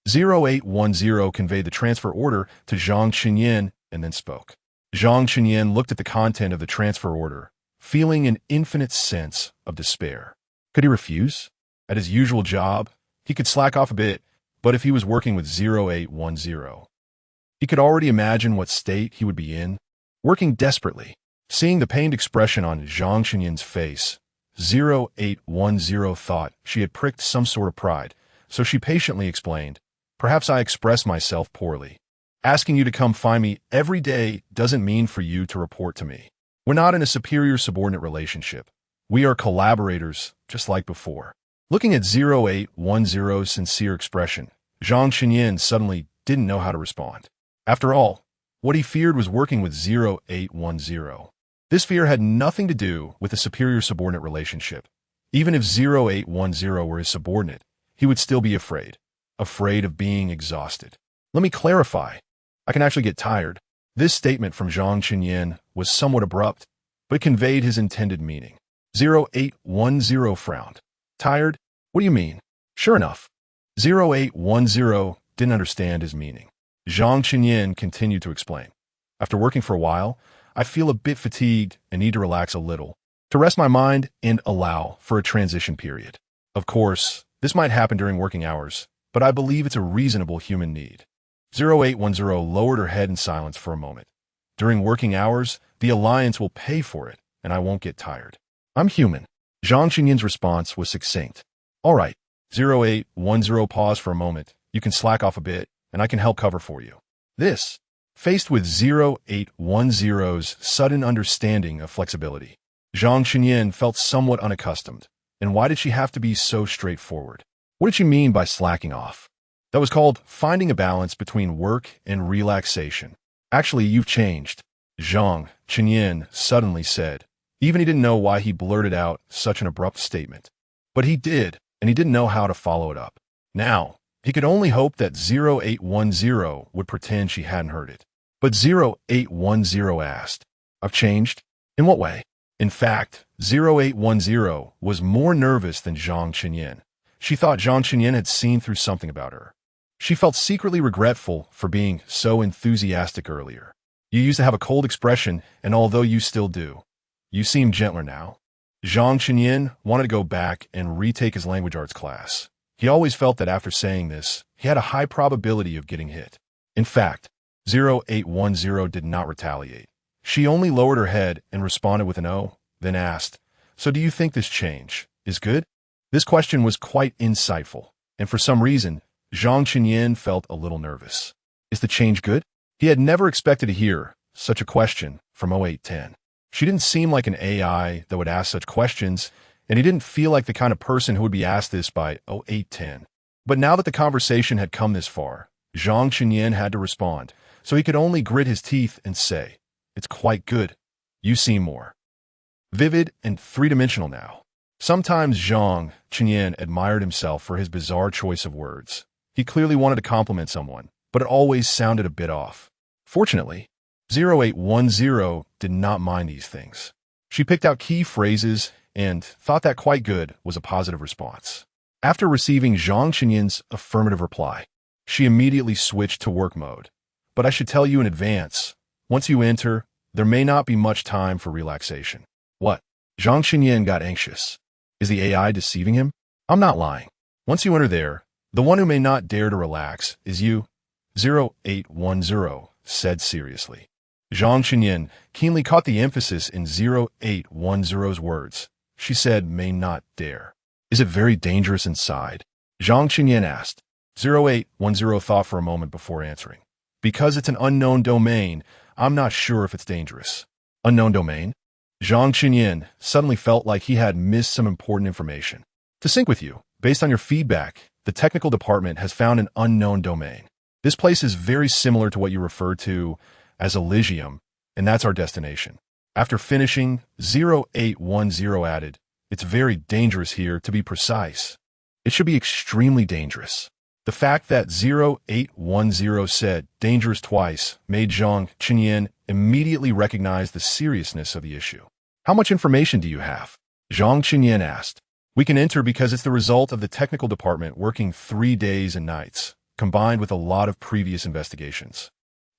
0810 conveyed the transfer order to Zhang Qinyang and then spoke. Zhang Qinyang looked at the content of the transfer order, feeling an infinite sense of despair. Could he refuse? At his usual job, he could slack off a bit, but if he was working with 0810, he could already imagine what state he would be in, working desperately. Seeing the pained expression on Zhang Qinyang's face, 0810 thought she had pricked some sort of pride, so she patiently explained, perhaps I expressed myself poorly. Asking you to come find me every day doesn't mean for you to report to me. We're not in a superior-subordinate relationship. We are collaborators, just like before. Looking at 0810's sincere expression, Zhang Qinyang suddenly didn't know how to respond. After all, what he feared was working with 0810. This fear had nothing to do with a superior-subordinate relationship. Even if 0810 were his subordinate, he would still be afraid of being exhausted. Let me clarify. I can actually get tired. This statement from Zhang Qinyan was somewhat abrupt, but it conveyed his intended meaning. 0810 frowned. Tired? What do you mean? Sure enough, 0810 didn't understand his meaning. Zhang Qinyan continued to explain. After working for a while, I feel a bit fatigued and need to relax a little, to rest my mind and allow for a transition period. Of course, this might happen during working hours, but I believe it's a reasonable human need. 0810 lowered her head in silence for a moment. During working hours, the Alliance will pay for it, and I won't get tired. I'm human. Zhang Qinyan's response was succinct. All right, 0810 paused for a moment. You can slack off a bit, and I can help cover for you. This, faced with 0810's sudden understanding of flexibility, Zhang Qinyan felt somewhat unaccustomed. And why did she have to be so straightforward? What did she mean by slacking off? That was called finding a balance between work and relaxation. Actually, you've changed, Zhang Qinyan suddenly said. Even he didn't know why he blurted out such an abrupt statement. But he did, and he didn't know how to follow it up. Now, he could only hope that 0810 would pretend she hadn't heard it. But 0810 asked, I've changed? In what way? In fact, 0810 was more nervous than Zhang Qinyan. She thought Zhang Qinyan had seen through something about her. She felt secretly regretful for being so enthusiastic earlier. You used to have a cold expression, and although you still do, you seem gentler now. Zhang Qinyan wanted to go back and retake his language arts class. He always felt that after saying this, he had a high probability of getting hit. In fact, 0810 did not retaliate. She only lowered her head and responded with an O, then asked, So do you think this change is good? This question was quite insightful, and for some reason, Zhang Qinyan felt a little nervous. Is the change good? He had never expected to hear such a question from 0810. She didn't seem like an AI that would ask such questions, and he didn't feel like the kind of person who would be asked this by 0810. But now that the conversation had come this far, Zhang Qinyan had to respond, so he could only grit his teeth and say, It's quite good. You seem more vivid and three-dimensional now. Sometimes Zhang Qinyan admired himself for his bizarre choice of words. He clearly wanted to compliment someone, but it always sounded a bit off. Fortunately, 0810 did not mind these things. She picked out key phrases and thought that quite good was a positive response. After receiving Zhang Qinyan's affirmative reply, she immediately switched to work mode. But I should tell you in advance, once you enter, there may not be much time for relaxation. What? Zhang Qinyan got anxious. Is the AI deceiving him? I'm not lying. Once you enter there, the one who may not dare to relax is you, 0810 said seriously. Zhang Qinyan keenly caught the emphasis in 0810's words. She said, may not dare. Is it very dangerous inside? Zhang Qinyan asked. 0810 thought for a moment before answering. Because it's an unknown domain, I'm not sure if it's dangerous. Unknown domain? Zhang Qinyan suddenly felt like he had missed some important information. To sync with you, based on your feedback, the technical department has found an unknown domain. This place is very similar to what you refer to as Elysium, and that's our destination. After finishing, 0810 added, It's very dangerous here, to be precise. It should be extremely dangerous. The fact that 0810 said dangerous twice made Zhang Qinyan immediately recognize the seriousness of the issue. How much information do you have? Zhang Qinyan asked. We can enter because it's the result of the technical department working 3 days and nights, combined with a lot of previous investigations.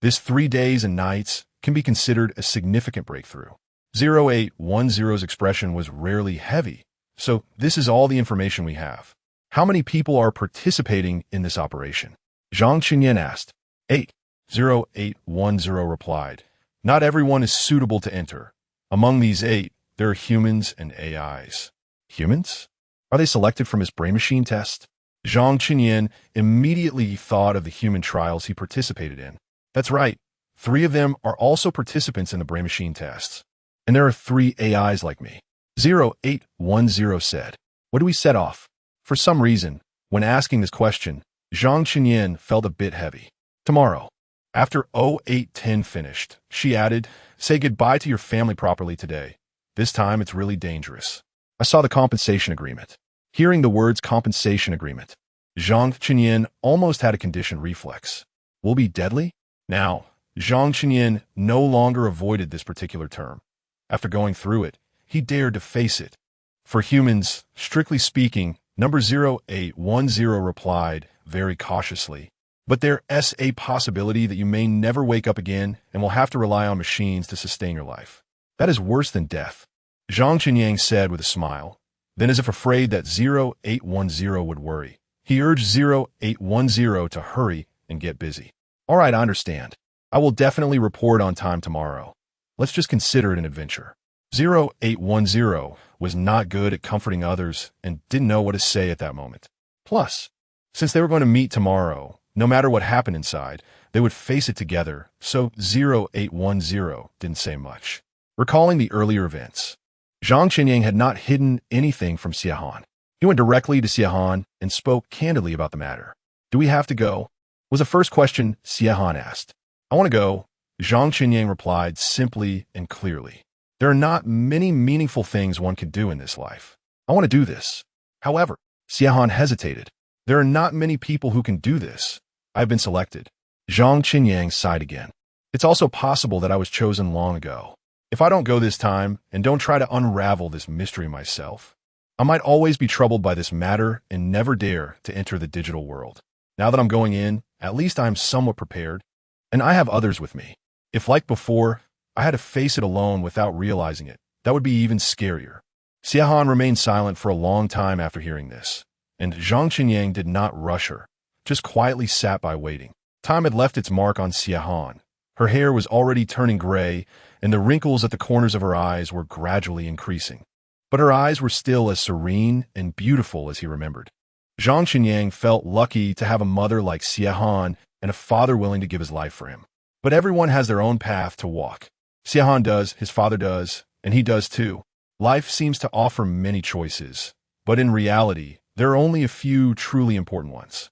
This 3 days and nights can be considered a significant breakthrough. 0810's expression was rarely heavy, so this is all the information we have. How many people are participating in this operation? Zhang Qinyan asked. 8. 0810 replied. Not everyone is suitable to enter. Among these 8, there are humans and AIs. Humans? Are they selected from his brain machine test? Zhang Qinyan immediately thought of the human trials he participated in. That's right. 3 of them are also participants in the brain machine tests. And there are 3 AIs like me. 0810 said. What do we set off? For some reason, when asking this question, Zhang Qinyan felt a bit heavy. Tomorrow. After 0810 finished, she added, "Say goodbye to your family properly today. This time it's really dangerous." I saw the compensation agreement. Hearing the words compensation agreement, Zhang Chenyan almost had a conditioned reflex. Will be deadly? Now, Zhang Chenyan no longer avoided this particular term. After going through it, he dared to face it. For humans, strictly speaking, number 0810 replied, very cautiously. But there's a possibility that you may never wake up again and will have to rely on machines to sustain your life. That is worse than death, Zhang Chenyan said with a smile. Then, as if afraid that 0810 would worry, he urged 0810 to hurry and get busy. All right, I understand. I will definitely report on time tomorrow. Let's just consider it an adventure. 0810 was not good at comforting others and didn't know what to say at that moment. Plus, since they were going to meet tomorrow, no matter what happened inside, they would face it together, so 0810 didn't say much. Recalling the earlier events, Zhang Chenyan had not hidden anything from Xiahan. He went directly to Xiahan and spoke candidly about the matter. "Do we have to go?" was the first question Xiahan asked. "I want to go," Zhang Chenyan replied simply and clearly. "There are not many meaningful things one can do in this life. I want to do this." However, Xiahan hesitated. "There are not many people who can do this. I've been selected." Zhang Chenyan sighed again. "It's also possible that I was chosen long ago. If I don't go this time and don't try to unravel this mystery myself, I might always be troubled by this matter and never dare to enter the digital world. Now that I'm going in, at least I'm somewhat prepared, and I have others with me. If, like before, I had to face it alone without realizing it, that would be even scarier." Xiahan remained silent for a long time after hearing this, and Zhang Chenyan did not rush her, just quietly sat by waiting. Time had left its mark on Xiahan. Her hair was already turning gray, and the wrinkles at the corners of her eyes were gradually increasing. But her eyes were still as serene and beautiful as he remembered. Zhang Chenyan felt lucky to have a mother like Xiahan and a father willing to give his life for him. But everyone has their own path to walk. Xiahan does, his father does, and he does too. Life seems to offer many choices, but in reality, there are only a few truly important ones.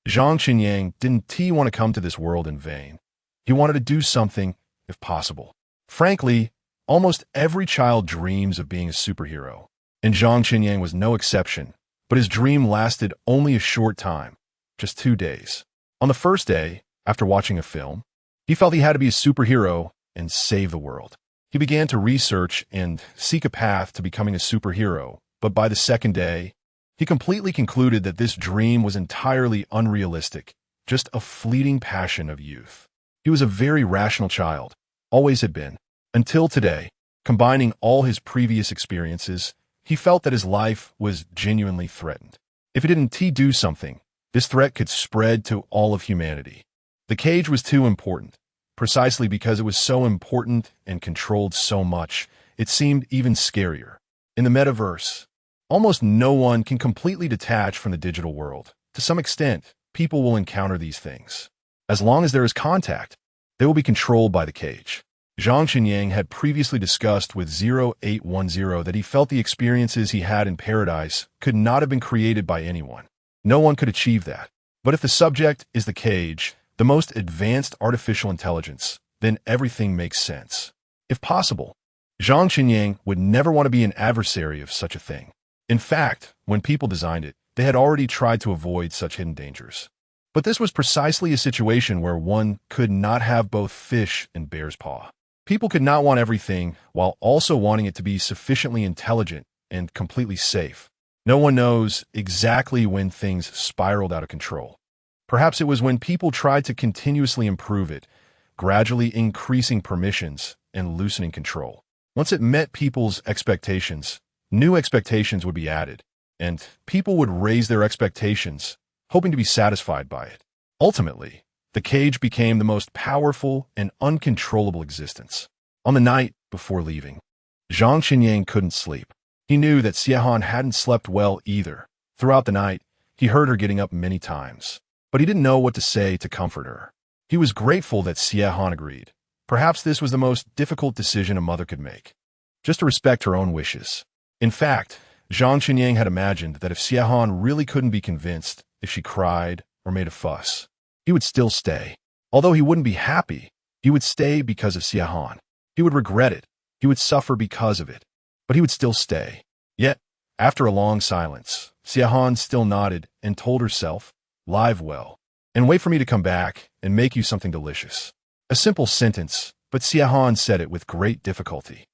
Zhang Chenyan didn't want to come to this world in vain. He wanted to do something, if possible. Frankly, almost every child dreams of being a superhero, and Zhang Chenyan was no exception, but his dream lasted only a short time, just 2 days. On the first day, after watching a film, he felt he had to be a superhero and save the world. He began to research and seek a path to becoming a superhero, but by the second day, he completely concluded that this dream was entirely unrealistic, just a fleeting passion of youth. He was a very rational child, always had been, until today. Combining all his previous experiences, he felt that his life was genuinely threatened. If he didn't do something, this threat could spread to all of humanity. The cage was too important. Precisely because it was so important and controlled so much, it seemed even scarier. In the metaverse, almost no one can completely detach from the digital world. To some extent, people will encounter these things. As long as there is contact, they will be controlled by the cage. Zhang Chenyan had previously discussed with 0810 that he felt the experiences he had in paradise could not have been created by anyone. No one could achieve that. But if the subject is the cage, the most advanced artificial intelligence, then everything makes sense. If possible, Zhang Chenyan would never want to be an adversary of such a thing. In fact, when people designed it, they had already tried to avoid such hidden dangers. But this was precisely a situation where one could not have both fish and bear's paw. People could not want everything while also wanting it to be sufficiently intelligent and completely safe. No one knows exactly when things spiraled out of control. Perhaps it was when people tried to continuously improve it, gradually increasing permissions and loosening control. Once it met people's expectations, new expectations would be added, and people would raise their expectations, hoping to be satisfied by it. Ultimately, the cage became the most powerful and uncontrollable existence. On the night before leaving, Zhang Chenyan couldn't sleep. He knew that Xiahan hadn't slept well either. Throughout the night, he heard her getting up many times, but he didn't know what to say to comfort her. He was grateful that Xiahan agreed. Perhaps this was the most difficult decision a mother could make, just to respect her own wishes. In fact, Zhang Chenyan had imagined that if Xiahan really couldn't be convinced, if she cried or made a fuss, he would still stay. Although he wouldn't be happy, he would stay because of Xiahan. He would regret it. He would suffer because of it. But he would still stay. Yet, after a long silence, Xiahan still nodded and told herself, "Live well, and wait for me to come back and make you something delicious." A simple sentence, but Xiahan said it with great difficulty.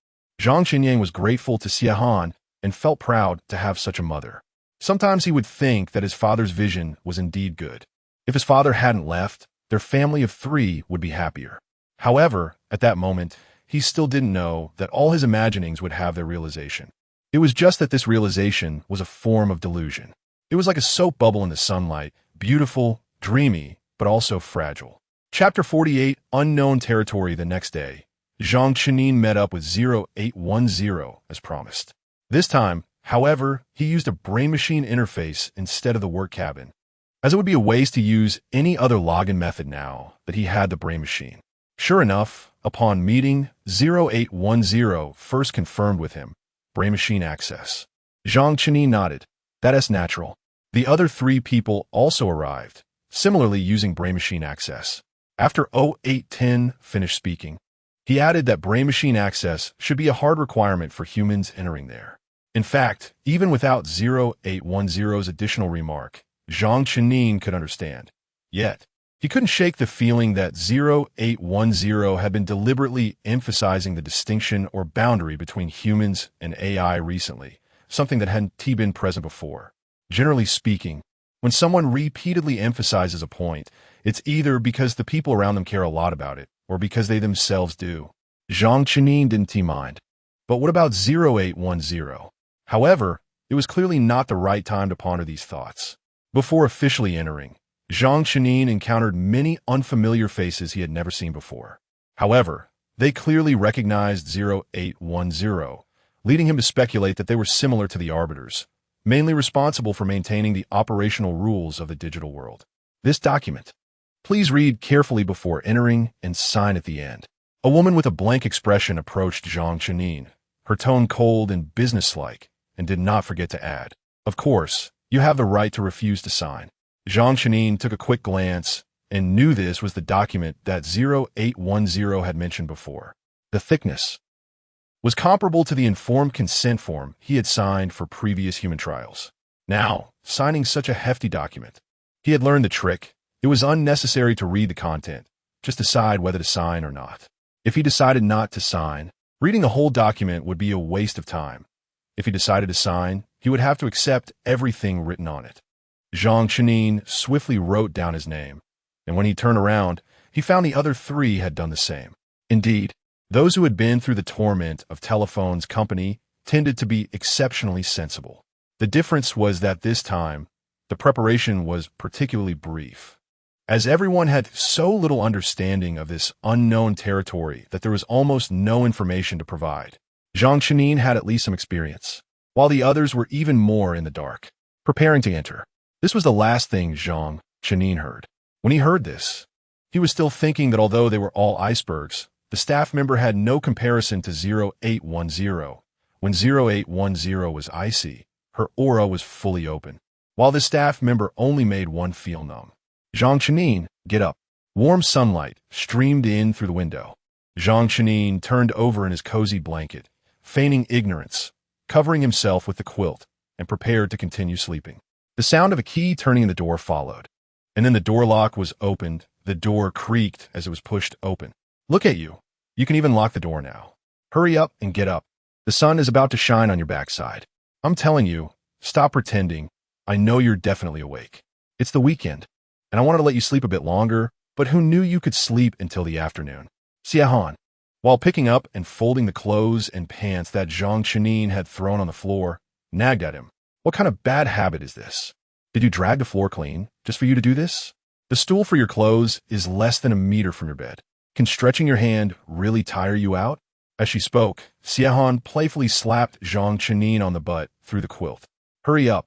Zhang Qinyang was grateful to Xiahan and felt proud to have such a mother. Sometimes he would think that his father's vision was indeed good. If his father hadn't left, their family of 3 would be happier. However, at that moment, he still didn't know that all his imaginings would have their realization. It was just that this realization was a form of delusion. It was like a soap bubble in the sunlight, beautiful, dreamy, but also fragile. Chapter 48, Unknown Territory. The next day, Zhang Qinying met up with 0810 as promised. This time, however, he used a brain-machine interface instead of the work cabin, as it would be a waste to use any other login method now that he had the brain machine. Sure enough, upon meeting, 0810 first confirmed with him, brain machine access. Zhang Qinying nodded. That's natural. The other 3 people also arrived, similarly using brain machine access. After 0810 finished speaking, he added that brain machine access should be a hard requirement for humans entering there. In fact, even without 0810's additional remark, Zhang Qinying could understand. Yet, he couldn't shake the feeling that 0810 had been deliberately emphasizing the distinction or boundary between humans and AI recently, something that hadn't been present before. Generally speaking, when someone repeatedly emphasizes a point, it's either because the people around them care a lot about it, or because they themselves do. Zhang Qinying didn't mind. But what about 0810? However, it was clearly not the right time to ponder these thoughts. Before officially entering, Zhang Qinying encountered many unfamiliar faces he had never seen before. However, they clearly recognized 0810, leading him to speculate that they were similar to the arbiters, mainly responsible for maintaining the operational rules of the digital world. This document. Please read carefully before entering and sign at the end. A woman with a blank expression approached Zhang Qinying, her tone cold and businesslike, and did not forget to add, "Of course, you have the right to refuse to sign." Zhang Qinying took a quick glance and knew this was the document that 0810 had mentioned before. The thickness was comparable to the informed consent form he had signed for previous human trials. Now, signing such a hefty document. He had learned the trick. It was unnecessary to read the content, just decide whether to sign or not. If he decided not to sign, reading the whole document would be a waste of time. If he decided to sign, he would have to accept everything written on it. Zhang Qinying swiftly wrote down his name, and when he turned around, he found the other 3 had done the same. Indeed, those who had been through the torment of Telephone's company tended to be exceptionally sensible. The difference was that this time, the preparation was particularly brief, as everyone had so little understanding of this unknown territory that there was almost no information to provide. Zhang Qinying had at least some experience, while the others were even more in the dark, preparing to enter. This was the last thing Zhang Qinying heard. When he heard this, he was still thinking that although they were all icebergs, the staff member had no comparison to 0810. When 0810 was icy, her aura was fully open, while the staff member only made one feel numb. Zhang Qinying, get up. Warm sunlight streamed in through the window. Zhang Qinying turned over in his cozy blanket, feigning ignorance, covering himself with the quilt, and prepared to continue sleeping. The sound of a key turning in the door followed, and then the door lock was opened. The door creaked as it was pushed open. Look at you. You can even lock the door now. Hurry up and get up. The sun is about to shine on your backside. I'm telling you, stop pretending. I know you're definitely awake. It's the weekend, and I wanted to let you sleep a bit longer, but who knew you could sleep until the afternoon? Xiahan, while picking up and folding the clothes and pants that Zhang Qinying had thrown on the floor, nagged at him. What kind of bad habit is this? Did you drag the floor clean just for you to do this? The stool for your clothes is less than a meter from your bed. Can stretching your hand really tire you out? As she spoke, Xiahan playfully slapped Zhang Qinying on the butt through the quilt. Hurry up.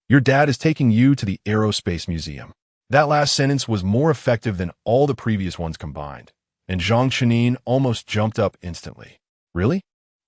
Your dad is taking you to the Aerospace Museum. That last sentence was more effective than all the previous ones combined, and Zhang Qinying almost jumped up instantly. Really?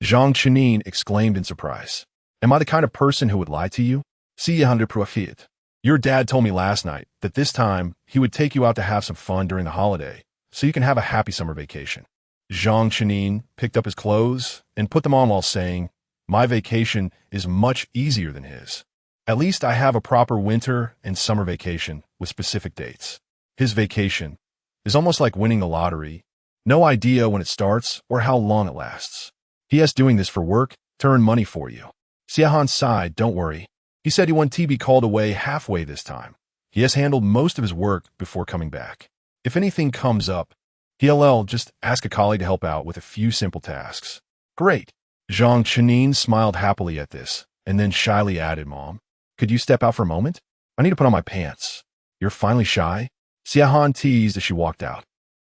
Zhang Qinying exclaimed in surprise. Am I the kind of person who would lie to you? 100%. Your dad told me last night that this time he would take you out to have some fun during the holiday, so you can have a happy summer vacation. Zhang Chenin picked up his clothes and put them on while saying, my vacation is much easier than his. At least I have a proper winter and summer vacation with specific dates. His vacation is almost like winning the lottery. No idea when it starts or how long it lasts. He is doing this for work to earn money for you. Xiahan sighed, don't worry. He said he won't be called away halfway this time. He has handled most of his work before coming back. If anything comes up, he'll just ask a colleague to help out with a few simple tasks. Great. Zhang Chenin smiled happily at this and then shyly added, Mom, could you step out for a moment? I need to put on my pants. You're finally shy? Xiahan teased as she walked out.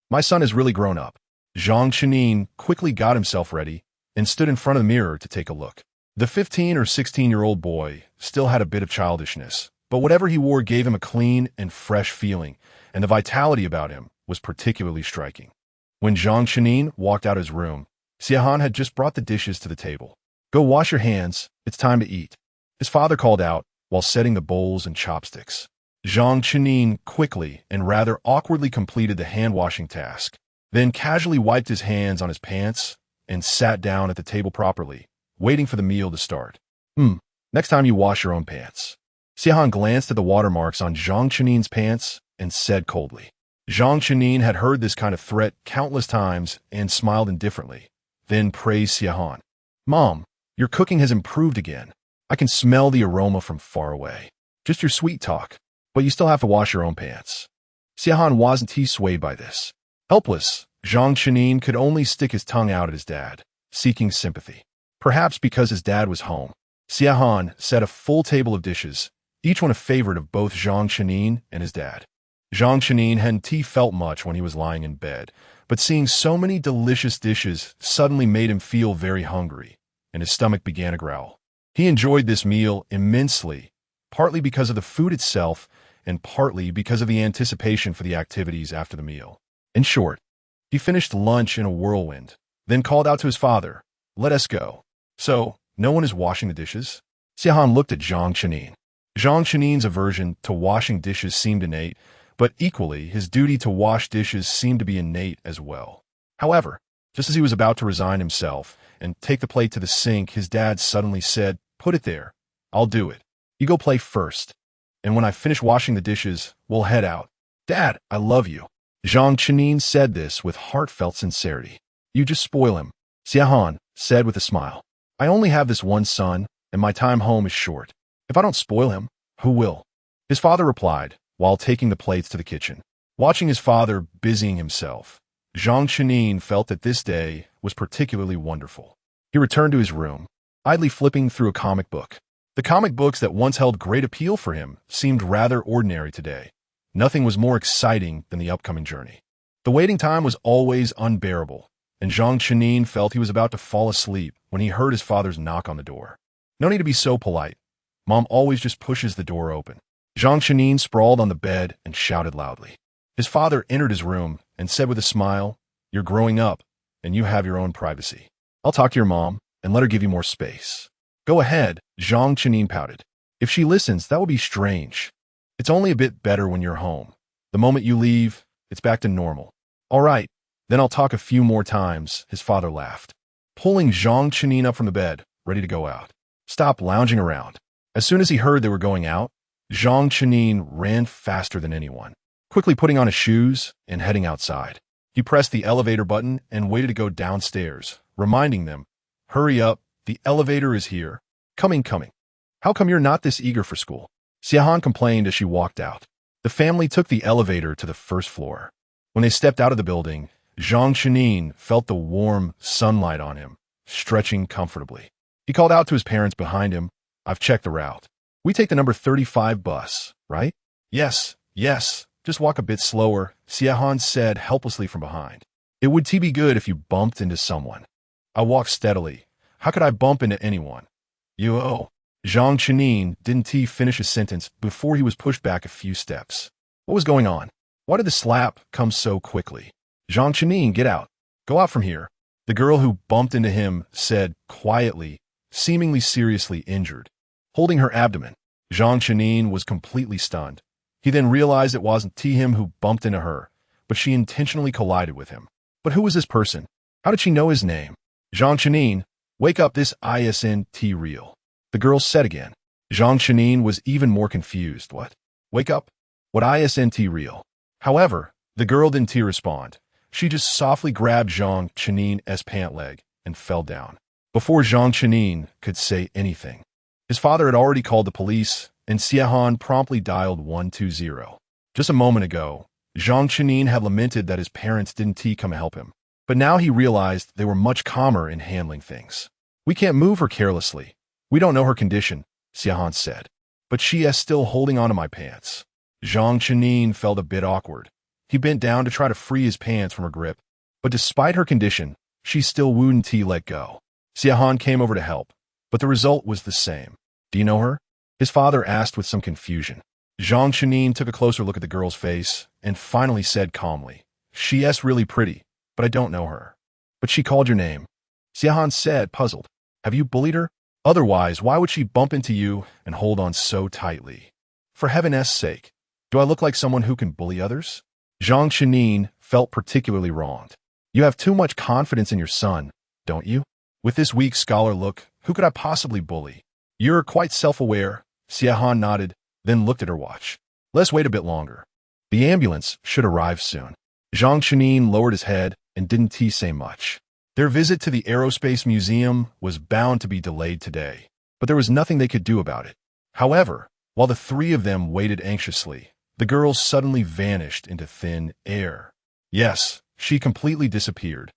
My son has really grown up. Zhang Chenin quickly got himself ready and stood in front of the mirror to take a look. The 15 or 16-year-old boy still had a bit of childishness, but whatever he wore gave him a clean and fresh feeling, and the vitality about him was particularly striking. When Zhang Chenin walked out of his room, Xiahan had just brought the dishes to the table. Go wash your hands, it's time to eat, his father called out while setting the bowls and chopsticks. Zhang Chenin quickly and rather awkwardly completed the hand-washing task, then casually wiped his hands on his pants and sat down at the table properly, waiting for the meal to start. Next time you wash your own pants. Xiahan glanced at the watermarks on Zhang Chenin's pants and said coldly. Zhang Chenin had heard this kind of threat countless times and smiled indifferently, then praised Xiahan. Mom, your cooking has improved again. I can smell the aroma from far away. Just your sweet talk, but you still have to wash your own pants. Xiahan wasn't swayed by this. Helpless, Zhang Chenin could only stick his tongue out at his dad, seeking sympathy. Perhaps because his dad was home, Xiahan set a full table of dishes, each one a favorite of both Zhang Chenin and his dad. Zhang Chenin hadn't felt much when he was lying in bed, but seeing so many delicious dishes suddenly made him feel very hungry, and his stomach began to growl. He enjoyed this meal immensely, partly because of the food itself and partly because of the anticipation for the activities after the meal. In short, he finished lunch in a whirlwind, then called out to his father, let us go. So, no one is washing the dishes? Xiahan looked at Zhang Chenin. Zhang Chenin's aversion to washing dishes seemed innate, but equally his duty to wash dishes seemed to be innate as well. However, just as he was about to resign himself and take the plate to the sink, his dad suddenly said, put it there. I'll do it. You go play first. And when I finish washing the dishes, we'll head out. Dad, I love you. Zhang Chenin said this with heartfelt sincerity. You just spoil him. Xiahan said with a smile. I only have this one son, and my time home is short. If I don't spoil him, who will? His father replied, while taking the plates to the kitchen. Watching his father busying himself, Zhang Chenin felt that this day was particularly wonderful. He returned to his room, idly flipping through a comic book. The comic books that once held great appeal for him seemed rather ordinary today. Nothing was more exciting than the upcoming journey. The waiting time was always unbearable, and Zhang Chenin felt he was about to fall asleep when he heard his father's knock on the door. No need to be so polite. Mom always just pushes the door open. Zhang Chenin sprawled on the bed and shouted loudly. His father entered his room and said with a smile, You're growing up, and you have your own privacy. I'll talk to your mom and let her give you more space. Go ahead, Zhang Chenin pouted. If she listens, that will be strange. It's only a bit better when you're home. The moment you leave, it's back to normal. All right, then I'll talk a few more times, his father laughed, pulling Zhang Chenin up from the bed, ready to go out. Stop lounging around. As soon as he heard they were going out, Zhang Chenin ran faster than anyone, quickly putting on his shoes and heading outside. He pressed the elevator button and waited to go downstairs, reminding them, Hurry up, the elevator is here. Coming. How come you're not this eager for school? Xiahan complained as she walked out. The family took the elevator to the first floor. When they stepped out of the building, Zhang Chenin felt the warm sunlight on him, stretching comfortably. He called out to his parents behind him, I've checked the route. We take the number 35 bus, right? Yes, just walk a bit slower, Xiahan said helplessly from behind. It would be good if you bumped into someone. I walked steadily. How could I bump into anyone? Zhang Chenin didn't finish his sentence before he was pushed back a few steps. What was going on? Why did the slap come so quickly? Zhang Chenin, get out. Go out from here. The girl who bumped into him said quietly, seemingly seriously injured, holding her abdomen. Zhang Chenin was completely stunned. He then realized it wasn't him who bumped into her, but but she intentionally collided with him. But who was this person? How did she know his name? Zhang Chenin, wake up, this isn't real. The girl said again. Zhang Chenin was even more confused. What? Wake up? What isn't real? However, the girl didn't respond. She just softly grabbed Zhang Chenin's pant leg and fell down. Before Zhang Chenin could say anything, his father had already called the police, and Xiahan promptly dialed 120. Just a moment ago, Zhang Chenin had lamented that his parents didn't come to help him. But now he realized they were much calmer in handling things. We can't move her carelessly. We don't know her condition, Xiahan said. But she is still holding onto my pants. Zhang Chenin felt a bit awkward. He bent down to try to free his pants from her grip. But despite her condition, she still wouldn't let go. Xiahan came over to help, but the result was the same. Do you know her? His father asked with some confusion. Zhang Chenin took a closer look at the girl's face and finally said calmly, She is really pretty, but I don't know her. But she called your name. Xiahan said, puzzled. Have you bullied her? Otherwise, why would she bump into you and hold on so tightly? For heaven's sake, do I look like someone who can bully others? Zhang Chenin felt particularly wronged. You have too much confidence in your son, don't you? With this weak scholar look, who could I possibly bully? You're quite self-aware. Xiahan nodded, then looked at her watch. Let's wait a bit longer. The ambulance should arrive soon. Zhang Chenin lowered his head and didn't say much. Their visit to the Aerospace Museum was bound to be delayed today, but there was nothing they could do about it. However, while the three of them waited anxiously, the girl suddenly vanished into thin air. Yes, she completely disappeared,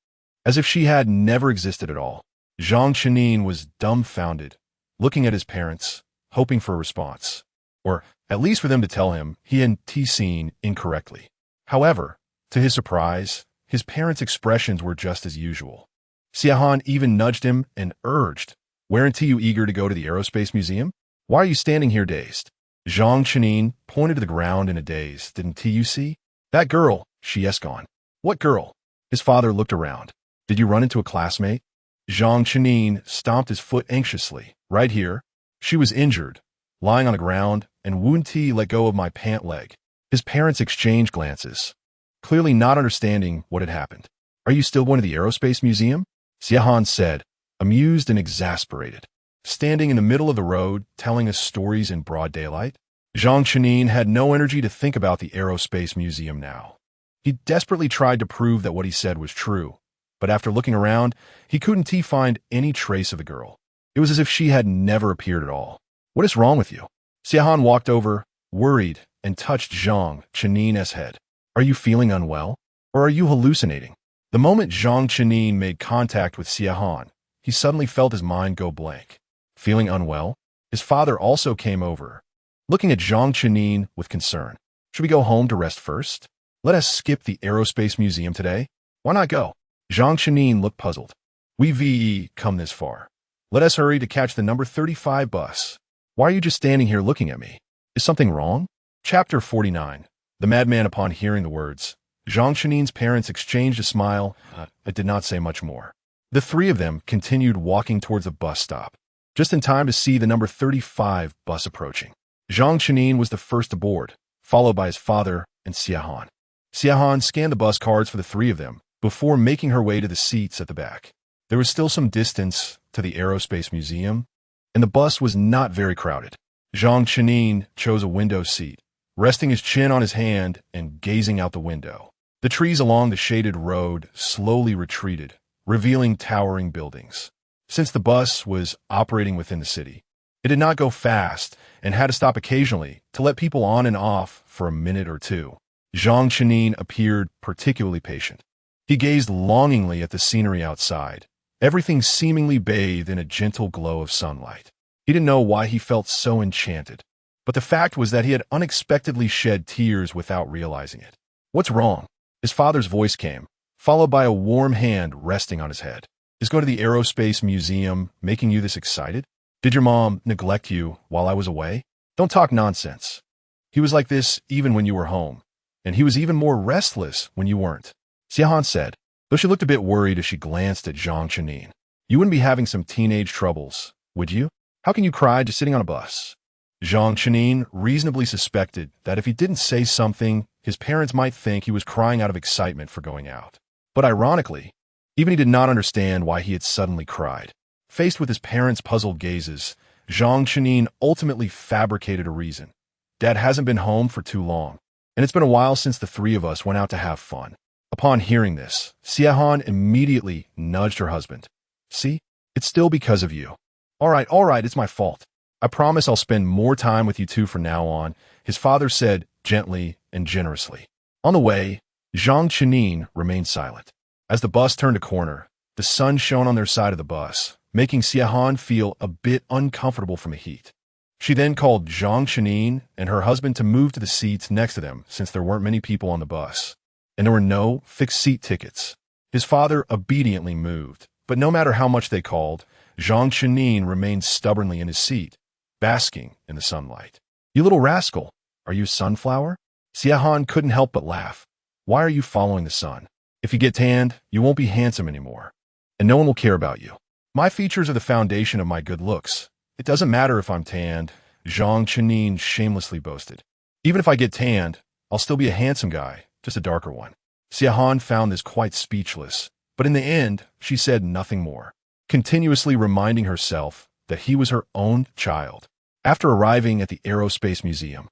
as if she had never existed at all. Zhang Chenin was dumbfounded, looking at his parents, hoping for a response, or at least for them to tell him he hadn't seen incorrectly. However, to his surprise, his parents' expressions were just as usual. Xiahan even nudged him and urged, Weren't you eager to go to the Aerospace Museum? Why are you standing here dazed? Zhang Chenin pointed to the ground in a daze. Didn't you see? That girl, she is gone. What girl? His father looked around. Did you run into a classmate? Zhang Chenin stomped his foot anxiously. Right here. She was injured, lying on the ground, and wouldn't let go of my pant leg. His parents exchanged glances, clearly not understanding what had happened. Are you still going to the Aerospace Museum? Xiahan said, amused and exasperated. Standing in the middle of the road, telling us stories in broad daylight? Zhang Chenin had no energy to think about the Aerospace Museum now. He desperately tried to prove that what he said was true, but after looking around, he couldn't find any trace of the girl. It was as if she had never appeared at all. What is wrong with you? Xiahan walked over, worried, and touched Zhang Chenin's head. Are you feeling unwell? Or are you hallucinating? The moment Zhang Chenin made contact with Xiahan, he suddenly felt his mind go blank. Feeling unwell? His father also came over, looking at Zhang Chenin with concern. Should we go home to rest first? Let us skip the Aerospace Museum today. Why not go? Zhang Chenin looked puzzled. We've come this far. Let us hurry to catch the number 35 bus. Why are you just standing here looking at me? Is something wrong? Chapter 49. The madman. Upon hearing the words, Zhang Chenin's parents exchanged a smile, but did not say much more. The three of them continued walking towards the bus stop, just in time to see the number 35 bus approaching. Zhang Chenin was the first aboard, followed by his father and Xiahan. Xiahan scanned the bus cards for the three of them before making her way to the seats at the back. There was still some distance to the Aerospace Museum, and the bus was not very crowded. Zhang Chenin chose a window seat, resting his chin on his hand and gazing out the window. The trees along the shaded road slowly retreated, revealing towering buildings. Since the bus was operating within the city, it did not go fast and had to stop occasionally to let people on and off for a minute or two. Zhang Chenin appeared particularly patient. He gazed longingly at the scenery outside, everything seemingly bathed in a gentle glow of sunlight. He didn't know why he felt so enchanted, but the fact was that he had unexpectedly shed tears without realizing it. What's wrong? His father's voice came, followed by a warm hand resting on his head. Is going to the Aerospace Museum making you this excited? Did your mom neglect you while I was away? Don't talk nonsense. He was like this even when you were home, and he was even more restless when you weren't, Xiahan said, though she looked a bit worried as she glanced at Zhang Chenin. You wouldn't be having some teenage troubles, would you? How can you cry just sitting on a bus? Zhang Chenin reasonably suspected that if he didn't say something, his parents might think he was crying out of excitement for going out. But ironically, even he did not understand why he had suddenly cried. Faced with his parents' puzzled gazes, Zhang Chenin ultimately fabricated a reason. Dad hasn't been home for too long, and it's been a while since the three of us went out to have fun. Upon hearing this, Xiahan immediately nudged her husband. See? It's still because of you. All right, it's my fault. I promise I'll spend more time with you two from now on, his father said gently and generously. On the way, Zhang Chenin remained silent. As the bus turned a corner, the sun shone on their side of the bus, making Xiahan feel a bit uncomfortable from the heat. She then called Zhang Chenin and her husband to move to the seats next to them since there weren't many people on the bus, and there were no fixed seat tickets. His father obediently moved, but no matter how much they called, Zhang Chenin remained stubbornly in his seat, basking in the sunlight. You little rascal, are you a sunflower? Xiahan couldn't help but laugh. Why are you following the sun? If you get tanned, you won't be handsome anymore, and no one will care about you. My features are the foundation of my good looks. It doesn't matter if I'm tanned, Zhang Chenin shamelessly boasted. Even if I get tanned, I'll still be a handsome guy, just a darker one. Xiahan found this quite speechless, but in the end, she said nothing more, continuously reminding herself that he was her own child. After arriving at the Aerospace Museum,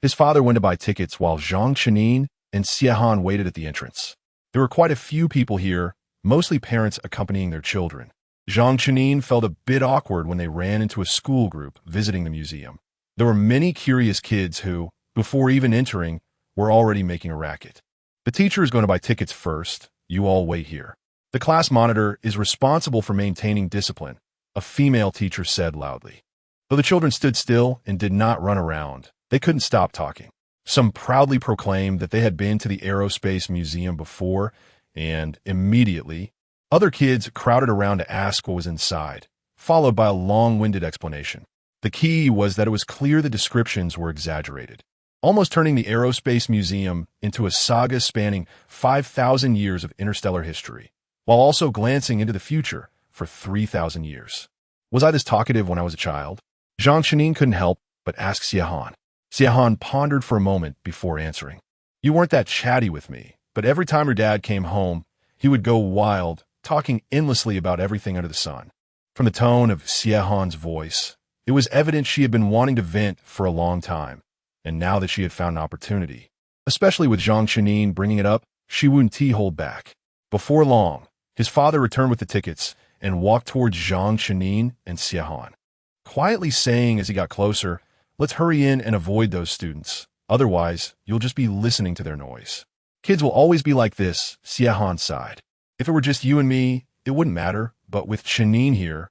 his father went to buy tickets while Zhang Chenin and Xiahan waited at the entrance. There were quite a few people here, mostly parents accompanying their children. Zhang Chenin felt a bit awkward when they ran into a school group visiting the museum. There were many curious kids who, before even entering, were already making a racket. The teacher is going to buy tickets first. You all wait here. The class monitor is responsible for maintaining discipline, a female teacher said loudly. Though the children stood still and did not run around, they couldn't stop talking. Some proudly proclaimed that they had been to the Aerospace Museum before, and immediately, other kids crowded around to ask what was inside, followed by a long-winded explanation. The key was that it was clear the descriptions were exaggerated, almost turning the Aerospace Museum into a saga spanning 5,000 years of interstellar history, while also glancing into the future for 3,000 years. Was I this talkative when I was a child? Zhang Chenin couldn't help but ask Xiahan. Xiahan pondered for a moment before answering. You weren't that chatty with me, but every time your dad came home, he would go wild, talking endlessly about everything under the sun. From the tone of Xiahan's voice, it was evident she had been wanting to vent for a long time, and now that she had found an opportunity, especially with Zhang Chenin bringing it up, she wouldn't hold back. Before long, his father returned with the tickets and walked towards Zhang Chenin and Xiahan, quietly saying as he got closer, let's hurry in and avoid those students. Otherwise, you'll just be listening to their noise. Kids will always be like this, Xiahan sighed. If it were just you and me, it wouldn't matter, but with Chenin here,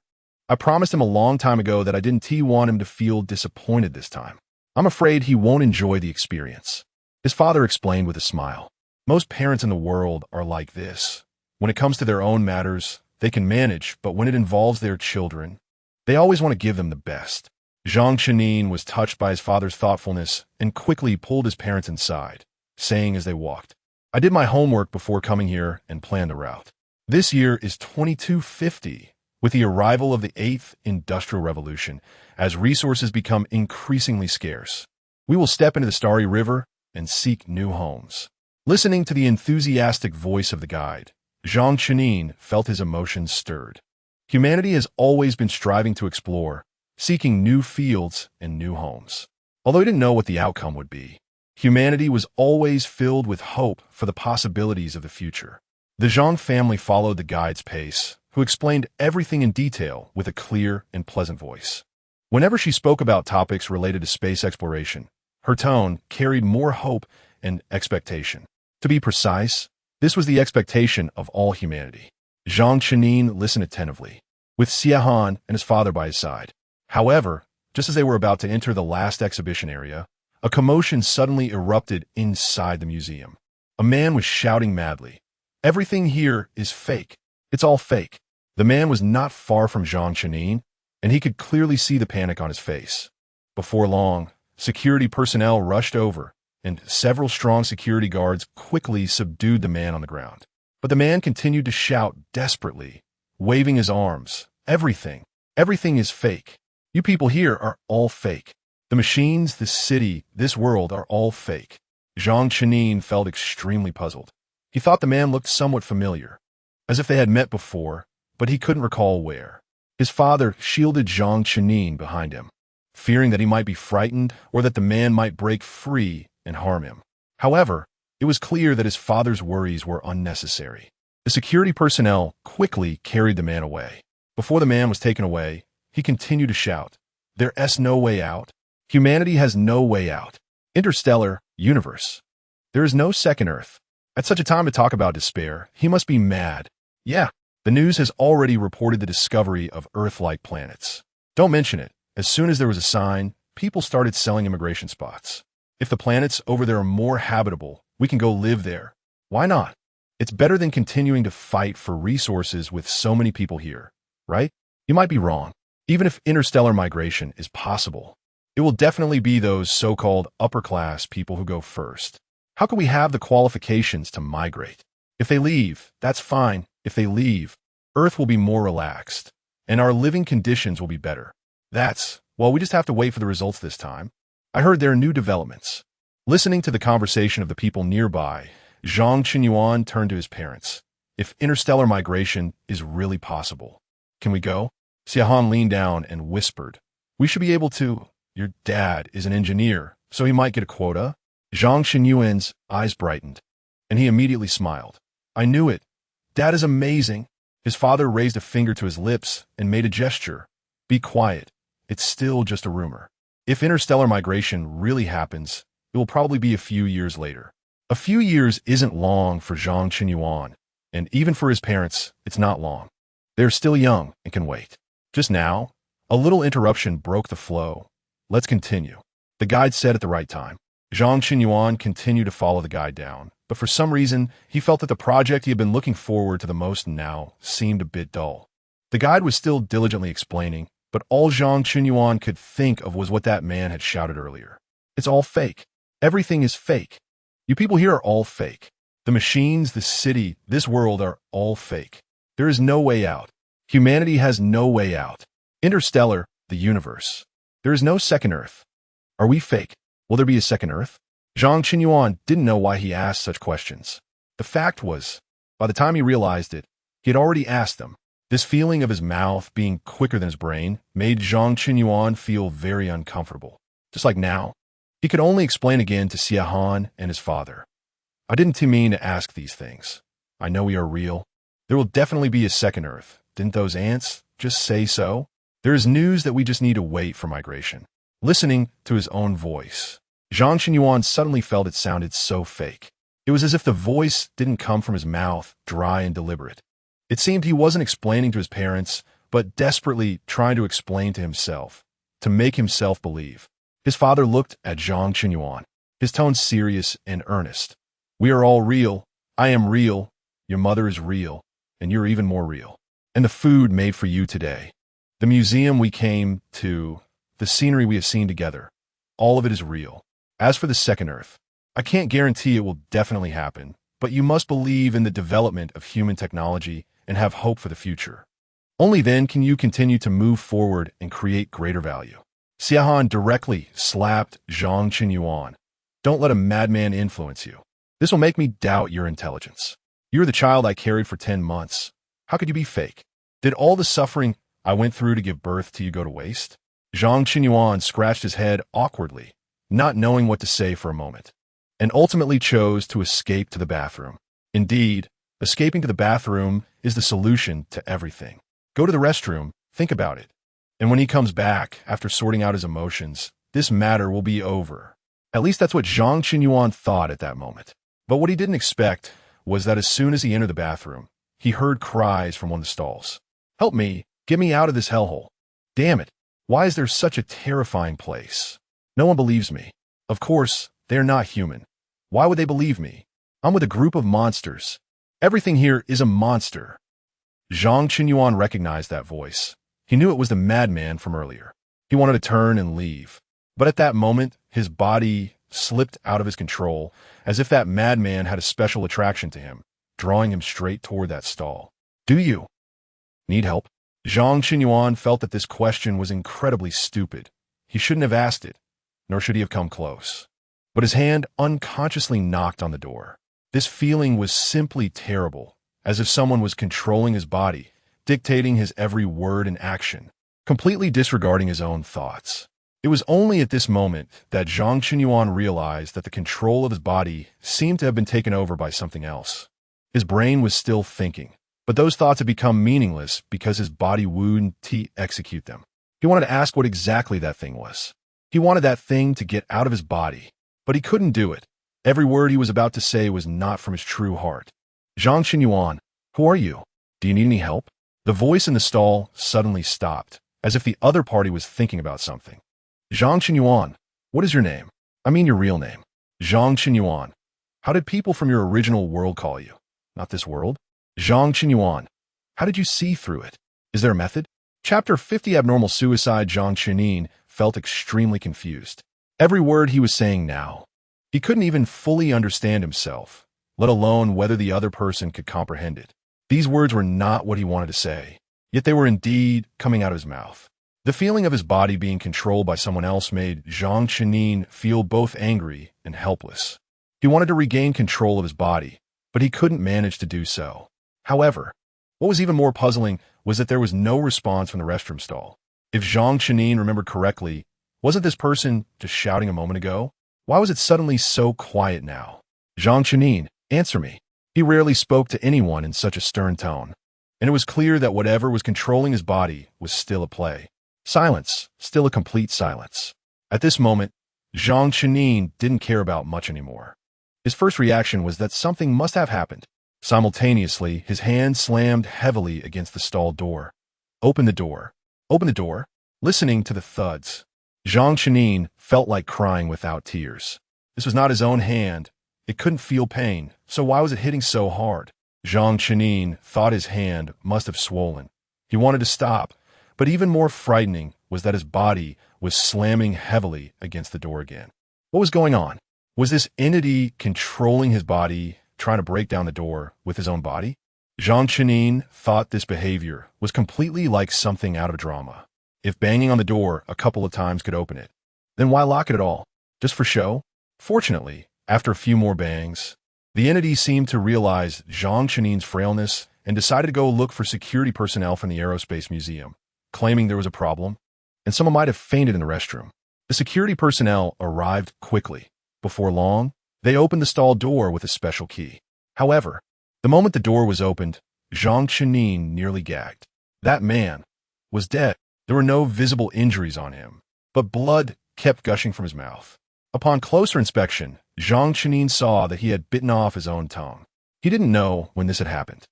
I promised him a long time ago that I didn't want him to feel disappointed this time. I'm afraid he won't enjoy the experience. His father explained with a smile. Most parents in the world are like this. When it comes to their own matters, they can manage, but when it involves their children, they always want to give them the best. Zhang Chenin was touched by his father's thoughtfulness and quickly pulled his parents inside, saying as they walked, I did my homework before coming here and planned the route. This year is 2250, with the arrival of the 8th Industrial Revolution, as resources become increasingly scarce. We will step into the Starry River and seek new homes. Listening to the enthusiastic voice of the guide, Zhang Chenin felt his emotions stirred. Humanity has always been striving to explore, seeking new fields and new homes. Although he didn't know what the outcome would be, humanity was always filled with hope for the possibilities of the future. The Zhang family followed the guide's pace, who explained everything in detail with a clear and pleasant voice. Whenever she spoke about topics related to space exploration, her tone carried more hope and expectation. To be precise, this was the expectation of all humanity. Zhang Chenin listened attentively, with Xiahan and his father by his side. However, just as they were about to enter the last exhibition area, a commotion suddenly erupted inside the museum. A man was shouting madly, Everything here is fake. It's all fake. The man was not far from Zhang Chenin, and he could clearly see the panic on his face. Before long, security personnel rushed over, and several strong security guards quickly subdued the man on the ground. But the man continued to shout desperately, waving his arms, Everything is fake. You people here are all fake. The machines, this city, this world are all fake. Zhang Chenin felt extremely puzzled. He thought the man looked somewhat familiar, as if they had met before, but he couldn't recall where. His father shielded Zhang Chenin behind him, fearing that he might be frightened or that the man might break free and harm him. However, it was clear that his father's worries were unnecessary. The security personnel quickly carried the man away. Before the man was taken away, he continued to shout, "There's no way out. Humanity has no way out. Interstellar, universe. There is no second Earth." At such a time to talk about despair, he must be mad. Yeah, the news has already reported the discovery of Earth-like planets. Don't mention it. As soon as there was a sign, people started selling immigration spots. If the planets over there are more habitable, we can go live there. Why not? It's better than continuing to fight for resources with so many people here, right? You might be wrong. Even if interstellar migration is possible, it will definitely be those so-called upper-class people who go first. How can we have the qualifications to migrate? If they leave, that's fine. If they leave, Earth will be more relaxed, and our living conditions will be better. Well, we just have to wait for the results this time. I heard there are new developments. Listening to the conversation of the people nearby, Zhang Qinyuan turned to his parents. If interstellar migration is really possible, can we go? Xiahan leaned down and whispered, "We should be able to. Your dad is an engineer, so he might get a quota." Zhang Qinyuan's eyes brightened, and he immediately smiled. "I knew it. Dad is amazing." His father raised a finger to his lips and made a gesture. "Be quiet. It's still just a rumor. If interstellar migration really happens, it will probably be a few years later." A few years isn't long for Zhang Qinyuan, and even for his parents, it's not long. They're still young and can wait. Just now, a little interruption broke the flow. "Let's continue," the guide said at the right time. Zhang Qinyuan continued to follow the guide down, but for some reason, he felt that the project he had been looking forward to the most now seemed a bit dull. The guide was still diligently explaining, but all Zhang Qinyuan could think of was what that man had shouted earlier. "It's all fake. Everything is fake. You people here are all fake. The machines, the city, this world are all fake. There is no way out. Humanity has no way out. Interstellar, the universe. There is no second Earth. Are we fake? Will there be a second Earth?" Zhang Qinyuan didn't know why he asked such questions. The fact was, by the time he realized it, he had already asked them. This feeling of his mouth being quicker than his brain made Zhang Qinyuan feel very uncomfortable. Just like now, he could only explain again to Xiahan and his father. "I didn't mean to ask these things. I know we are real. There will definitely be a second Earth. Didn't those ants just say so? There is news that we just need to wait for migration." Listening to his own voice, Zhang Qinyuan suddenly felt it sounded so fake. It was as if the voice didn't come from his mouth, dry and deliberate. It seemed he wasn't explaining to his parents, but desperately trying to explain to himself, to make himself believe. His father looked at Zhang Qinyuan, his tone serious and earnest. "We are all real. I am real. Your mother is real, and you're even more real. And the food made for you today, the museum we came to, the scenery we have seen together, all of it is real. As for the second Earth, I can't guarantee it will definitely happen, but you must believe in the development of human technology and have hope for the future. Only then can you continue to move forward and create greater value." Xiahan directly slapped Zhang Qinyuan. "Don't let a madman influence you. This will make me doubt your intelligence. You're the child I carried for 10 months. How could you be fake? Did all the suffering I went through to give birth to you go to waste?" Zhang Qinyuan scratched his head awkwardly, not knowing what to say for a moment, and ultimately chose to escape to the bathroom. Indeed, escaping to the bathroom is the solution to everything. Go to the restroom, think about it. And when he comes back, after sorting out his emotions, this matter will be over. At least that's what Zhang Qinyuan thought at that moment. But what he didn't expect was that as soon as he entered the bathroom, he heard cries from one of the stalls. "Help me! Get me out of this hellhole! Damn it! Why is there such a terrifying place? No one believes me. Of course, they are not human. Why would they believe me? I'm with a group of monsters. Everything here is a monster." Zhang Qinyuan recognized that voice. He knew it was the madman from earlier. He wanted to turn and leave. But at that moment, his body slipped out of his control, as if that madman had a special attraction to him, drawing him straight toward that stall. "Do you need help?" Zhang Qinyuan felt that this question was incredibly stupid. He shouldn't have asked it, nor should he have come close. but his hand unconsciously knocked on the door. This feeling was simply terrible, as if someone was controlling his body, dictating his every word and action, completely disregarding his own thoughts. It was only at this moment that Zhang Qinyuan realized that the control of his body seemed to have been taken over by something else. His brain was still thinking, but those thoughts had become meaningless because his body wouldn't execute them. He wanted to ask what exactly that thing was. He wanted that thing to get out of his body, but he couldn't do it. Every word he was about to say was not from his true heart. Zhang Qinyuan, who are you? Do you need any help? The voice in the stall suddenly stopped, as if the other party was thinking about something. Zhang Qinyuan, what is your name? I mean your real name. Zhang Qinyuan, how did people from your original world call you? Not this world? Zhang Qinyuan, how did you see through it? Is there a method? Chapter 50 Abnormal Suicide. Zhang Qinyuan felt extremely confused. Every word he was saying now. He couldn't even fully understand himself, let alone whether the other person could comprehend it. These words were not what he wanted to say, yet they were indeed coming out of his mouth. The feeling of his body being controlled by someone else made Zhang Qinyuan feel both angry and helpless. He wanted to regain control of his body, but he couldn't manage to do so. However, what was even more puzzling was that there was no response from the restroom stall. If Zhang Qinyuan remembered correctly, wasn't this person just shouting a moment ago? Why was it suddenly so quiet now? Zhang Qinyuan, answer me. He rarely spoke to anyone in such a stern tone, and it was clear that whatever was controlling his body was still at play. Silence, still a complete silence. At this moment, Zhang Qinyuan didn't care about much anymore. His first reaction was that something must have happened. Simultaneously, his hand slammed heavily against the stall door. Open the door. Open the door. Listening to the thuds, Zhang Qinyuan felt like crying without tears. This was not his own hand. It couldn't feel pain, so why was it hitting so hard? Zhang Qinyuan thought his hand must have swollen. He wanted to stop, but even more frightening was that his body was slamming heavily against the door again. What was going on? Was this entity controlling his body, trying to break down the door with his own body? Zhang Qinyuan thought this behavior was completely like something out of a drama. If banging on the door a couple of times could open it, then why lock it at all? Just for show? Fortunately, after a few more bangs, the entity seemed to realize Zhang Qinyuan's frailness and decided to go look for security personnel from the Aerospace Museum, claiming there was a problem, and someone might have fainted in the restroom. The security personnel arrived quickly. Before long, they opened the stall door with a special key. However, the moment the door was opened, Zhang Qinyuan nearly gagged. That man was dead. There were no visible injuries on him, but blood kept gushing from his mouth. Upon closer inspection, Zhang Qinyuan saw that he had bitten off his own tongue. He didn't know when this had happened.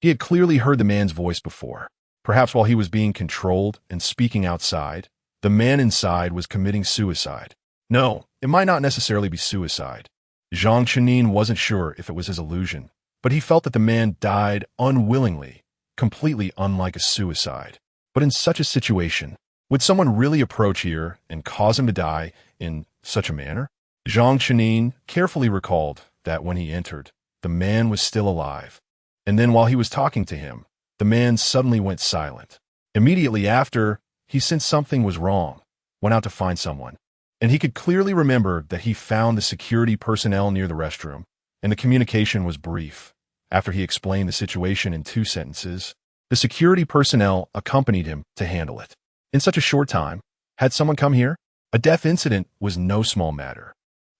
He had clearly heard the man's voice before. Perhaps while he was being controlled and speaking outside, the man inside was committing suicide. No, it might not necessarily be suicide. Zhang Qinyuan wasn't sure if it was his illusion, but he felt that the man died unwillingly, completely unlike a suicide. But in such a situation, would someone really approach here and cause him to die in such a manner? Zhang Qinyuan carefully recalled that when he entered, the man was still alive. And then while he was talking to him, the man suddenly went silent. Immediately after, he sensed something was wrong, went out to find someone. And he could clearly remember that he found the security personnel near the restroom, and the communication was brief. After he explained the situation in 2 sentences, the security personnel accompanied him to handle it. In such a short time, had someone come here? A death incident was no small matter.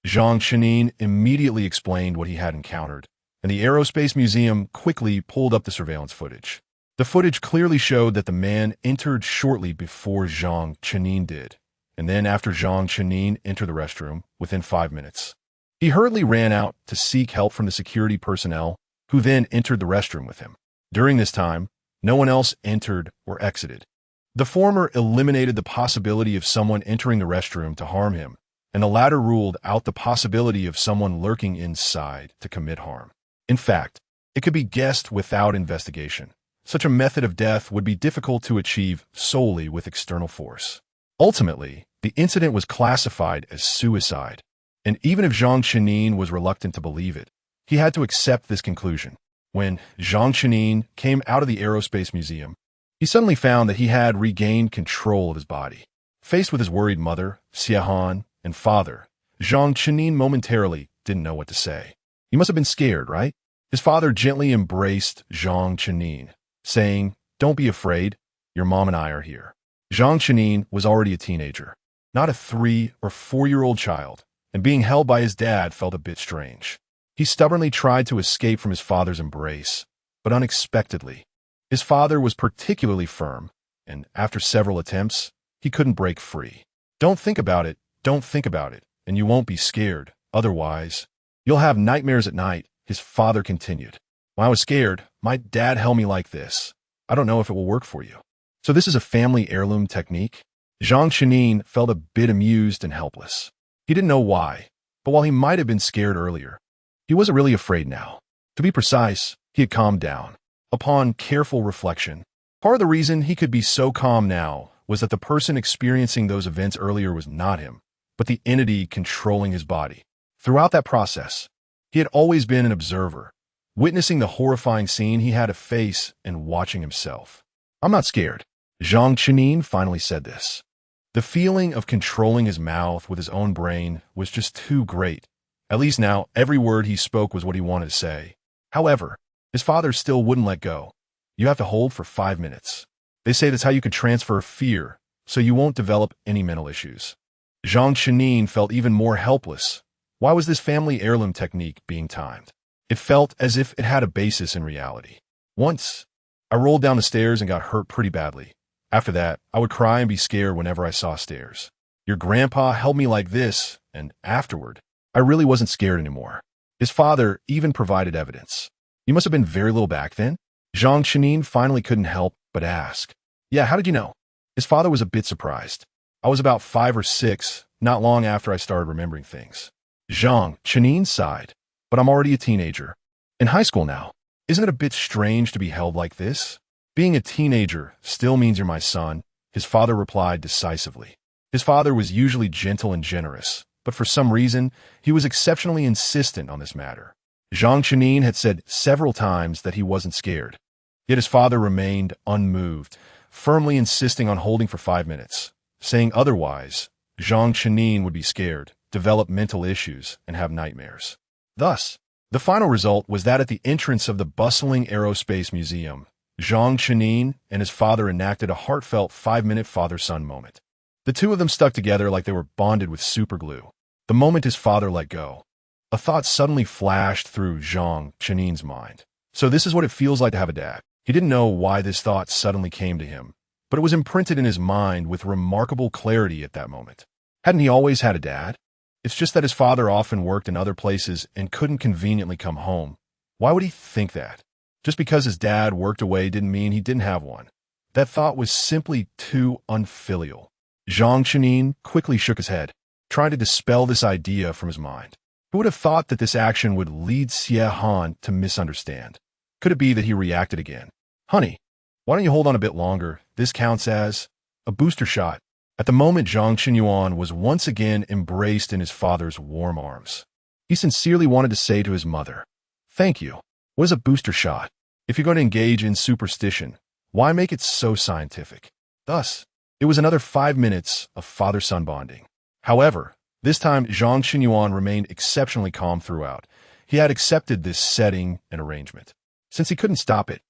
Zhang Qinyuan immediately explained what he had encountered, and the Aerospace Museum quickly pulled up the surveillance footage. The footage clearly showed that the man entered shortly before Zhang Qinyuan did, and then after Zhang Qinyuan entered the restroom, within 5 minutes. He hurriedly ran out to seek help from the security personnel, who then entered the restroom with him. During this time, no one else entered or exited. The former eliminated the possibility of someone entering the restroom to harm him, and the latter ruled out the possibility of someone lurking inside to commit harm. In fact, it could be guessed without investigation. Such a method of death would be difficult to achieve solely with external force. Ultimately, the incident was classified as suicide, and even if Zhang Qinyuan was reluctant to believe it, he had to accept this conclusion. When Zhang Qinyuan came out of the Aerospace Museum, he suddenly found that he had regained control of his body. Faced with his worried mother, Xiahan, and father, Zhang Chenin momentarily didn't know what to say. He must have been scared, right? His father gently embraced Zhang Chenin, saying, "Don't be afraid. Your mom and I are here." Zhang Chenin was already a teenager, not a 3 or 4-year-old child, and being held by his dad felt a bit strange. He stubbornly tried to escape from his father's embrace, but unexpectedly, his father was particularly firm, and after several attempts, he couldn't break free. Don't think about it, and you won't be scared. Otherwise, you'll have nightmares at night, his father continued. When I was scared, my dad held me like this. I don't know if it will work for you. So this is a family heirloom technique? Zhang Chenin felt a bit amused and helpless. He didn't know why, but while he might have been scared earlier, he wasn't really afraid now. To be precise, he had calmed down. Upon careful reflection, part of the reason he could be so calm now was that the person experiencing those events earlier was not him, but the entity controlling his body. Throughout that process, he had always been an observer, witnessing the horrifying scene he had to face and watching himself. I'm not scared. Zhang Chenin finally said this. The feeling of controlling his mouth with his own brain was just too great. At least now, every word he spoke was what he wanted to say. However, his father still wouldn't let go. You have to hold for 5 minutes. They say that's how you can transfer fear, so you won't develop any mental issues. Zhang Chenin felt even more helpless. Why was this family heirloom technique being timed? It felt as if it had a basis in reality. Once, I rolled down the stairs and got hurt pretty badly. After that, I would cry and be scared whenever I saw stairs. Your grandpa held me like this, and afterward, I really wasn't scared anymore. His father even provided evidence. You must have been very little back then? Zhang Chenin finally couldn't help but ask. Yeah, how did you know? His father was a bit surprised. I was about 5 or 6, not long after I started remembering things. Zhang Chenin sighed. But I'm already a teenager. In high school now. Isn't it a bit strange to be held like this? Being a teenager still means you're my son, his father replied decisively. His father was usually gentle and generous, but for some reason, he was exceptionally insistent on this matter. Zhang Chenin had said several times that he wasn't scared. Yet his father remained unmoved, firmly insisting on holding for 5 minutes. Saying otherwise, Zhang Chenin would be scared, develop mental issues, and have nightmares. Thus, the final result was that at the entrance of the bustling aerospace museum, Zhang Chenin and his father enacted a heartfelt 5-minute father-son moment. The two of them stuck together like they were bonded with superglue. The moment his father let go, a thought suddenly flashed through Zhang Chenin's mind. So this is what it feels like to have a dad. He didn't know why this thought suddenly came to him, but it was imprinted in his mind with remarkable clarity at that moment. Hadn't he always had a dad? It's just that his father often worked in other places and couldn't conveniently come home. Why would he think that? Just because his dad worked away didn't mean he didn't have one. That thought was simply too unfilial. Zhang Chenin quickly shook his head, trying to dispel this idea from his mind. Who would have thought that this action would lead Xie Han to misunderstand? Could it be that he reacted again? Honey, why don't you hold on a bit longer? This counts as a booster shot. At the moment, Zhang Qinyuan was once again embraced in his father's warm arms. He sincerely wanted to say to his mother, "Thank you. What is a booster shot? If you're going to engage in superstition, why make it so scientific?" Thus, it was another 5 minutes of father-son bonding. However, this time Zhang Qinyuan remained exceptionally calm throughout. He had accepted this setting and arrangement. Since he couldn't stop it,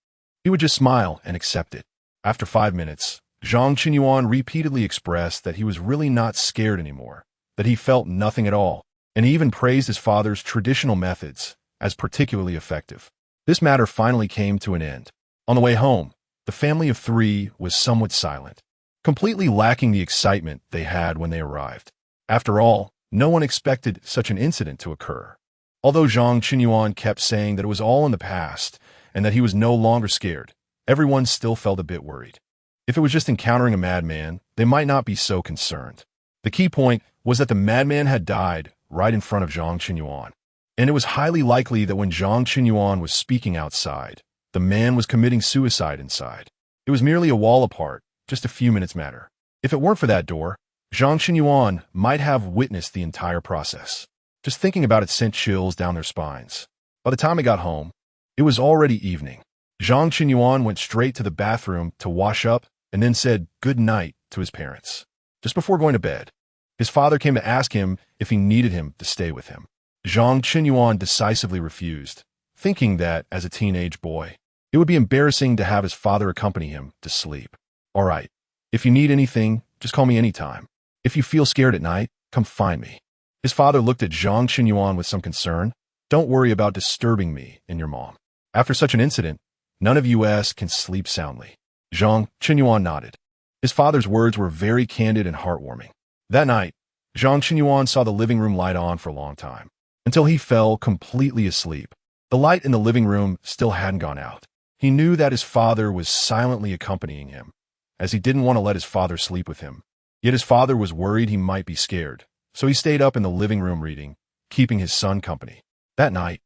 he would just smile and accept it. After 5 minutes, Zhang Qinyuan repeatedly expressed that he was really not scared anymore, that he felt nothing at all, and he even praised his father's traditional methods as particularly effective. This matter finally came to an end. On the way home, the family of 3 was somewhat silent, completely lacking the excitement they had when they arrived. After all, no one expected such an incident to occur. Although Zhang Qinyuan kept saying that it was all in the past and that he was no longer scared, everyone still felt a bit worried. If it was just encountering a madman, they might not be so concerned. The key point was that the madman had died right in front of Zhang Qinyuan, and it was highly likely that when Zhang Qinyuan was speaking outside, the man was committing suicide inside. It was merely a wall apart, just a few minutes matter. If it weren't for that door, Zhang Qinyuan might have witnessed the entire process. Just thinking about it sent chills down their spines. By the time he got home, it was already evening. Zhang Qinyuan went straight to the bathroom to wash up and then said good night to his parents. Just before going to bed, His father came to ask him if he needed him to stay with him. Zhang Qinyuan decisively refused, thinking that, as a teenage boy, it would be embarrassing to have his father accompany him to sleep. All right, if you need anything, just call me anytime. If you feel scared at night, come find me. His father looked at Zhang Qinyuan with some concern. Don't worry about disturbing me and your mom. After such an incident, none of us can sleep soundly. Zhang Qinyuan nodded. His father's words were very candid and heartwarming. That night, Zhang Qinyuan saw the living room light on for a long time, until he fell completely asleep. The light in the living room still hadn't gone out. He knew that his father was silently accompanying him, as he didn't want to let his father sleep with him. Yet his father was worried he might be scared, so he stayed up in the living room reading, keeping his son company. That night,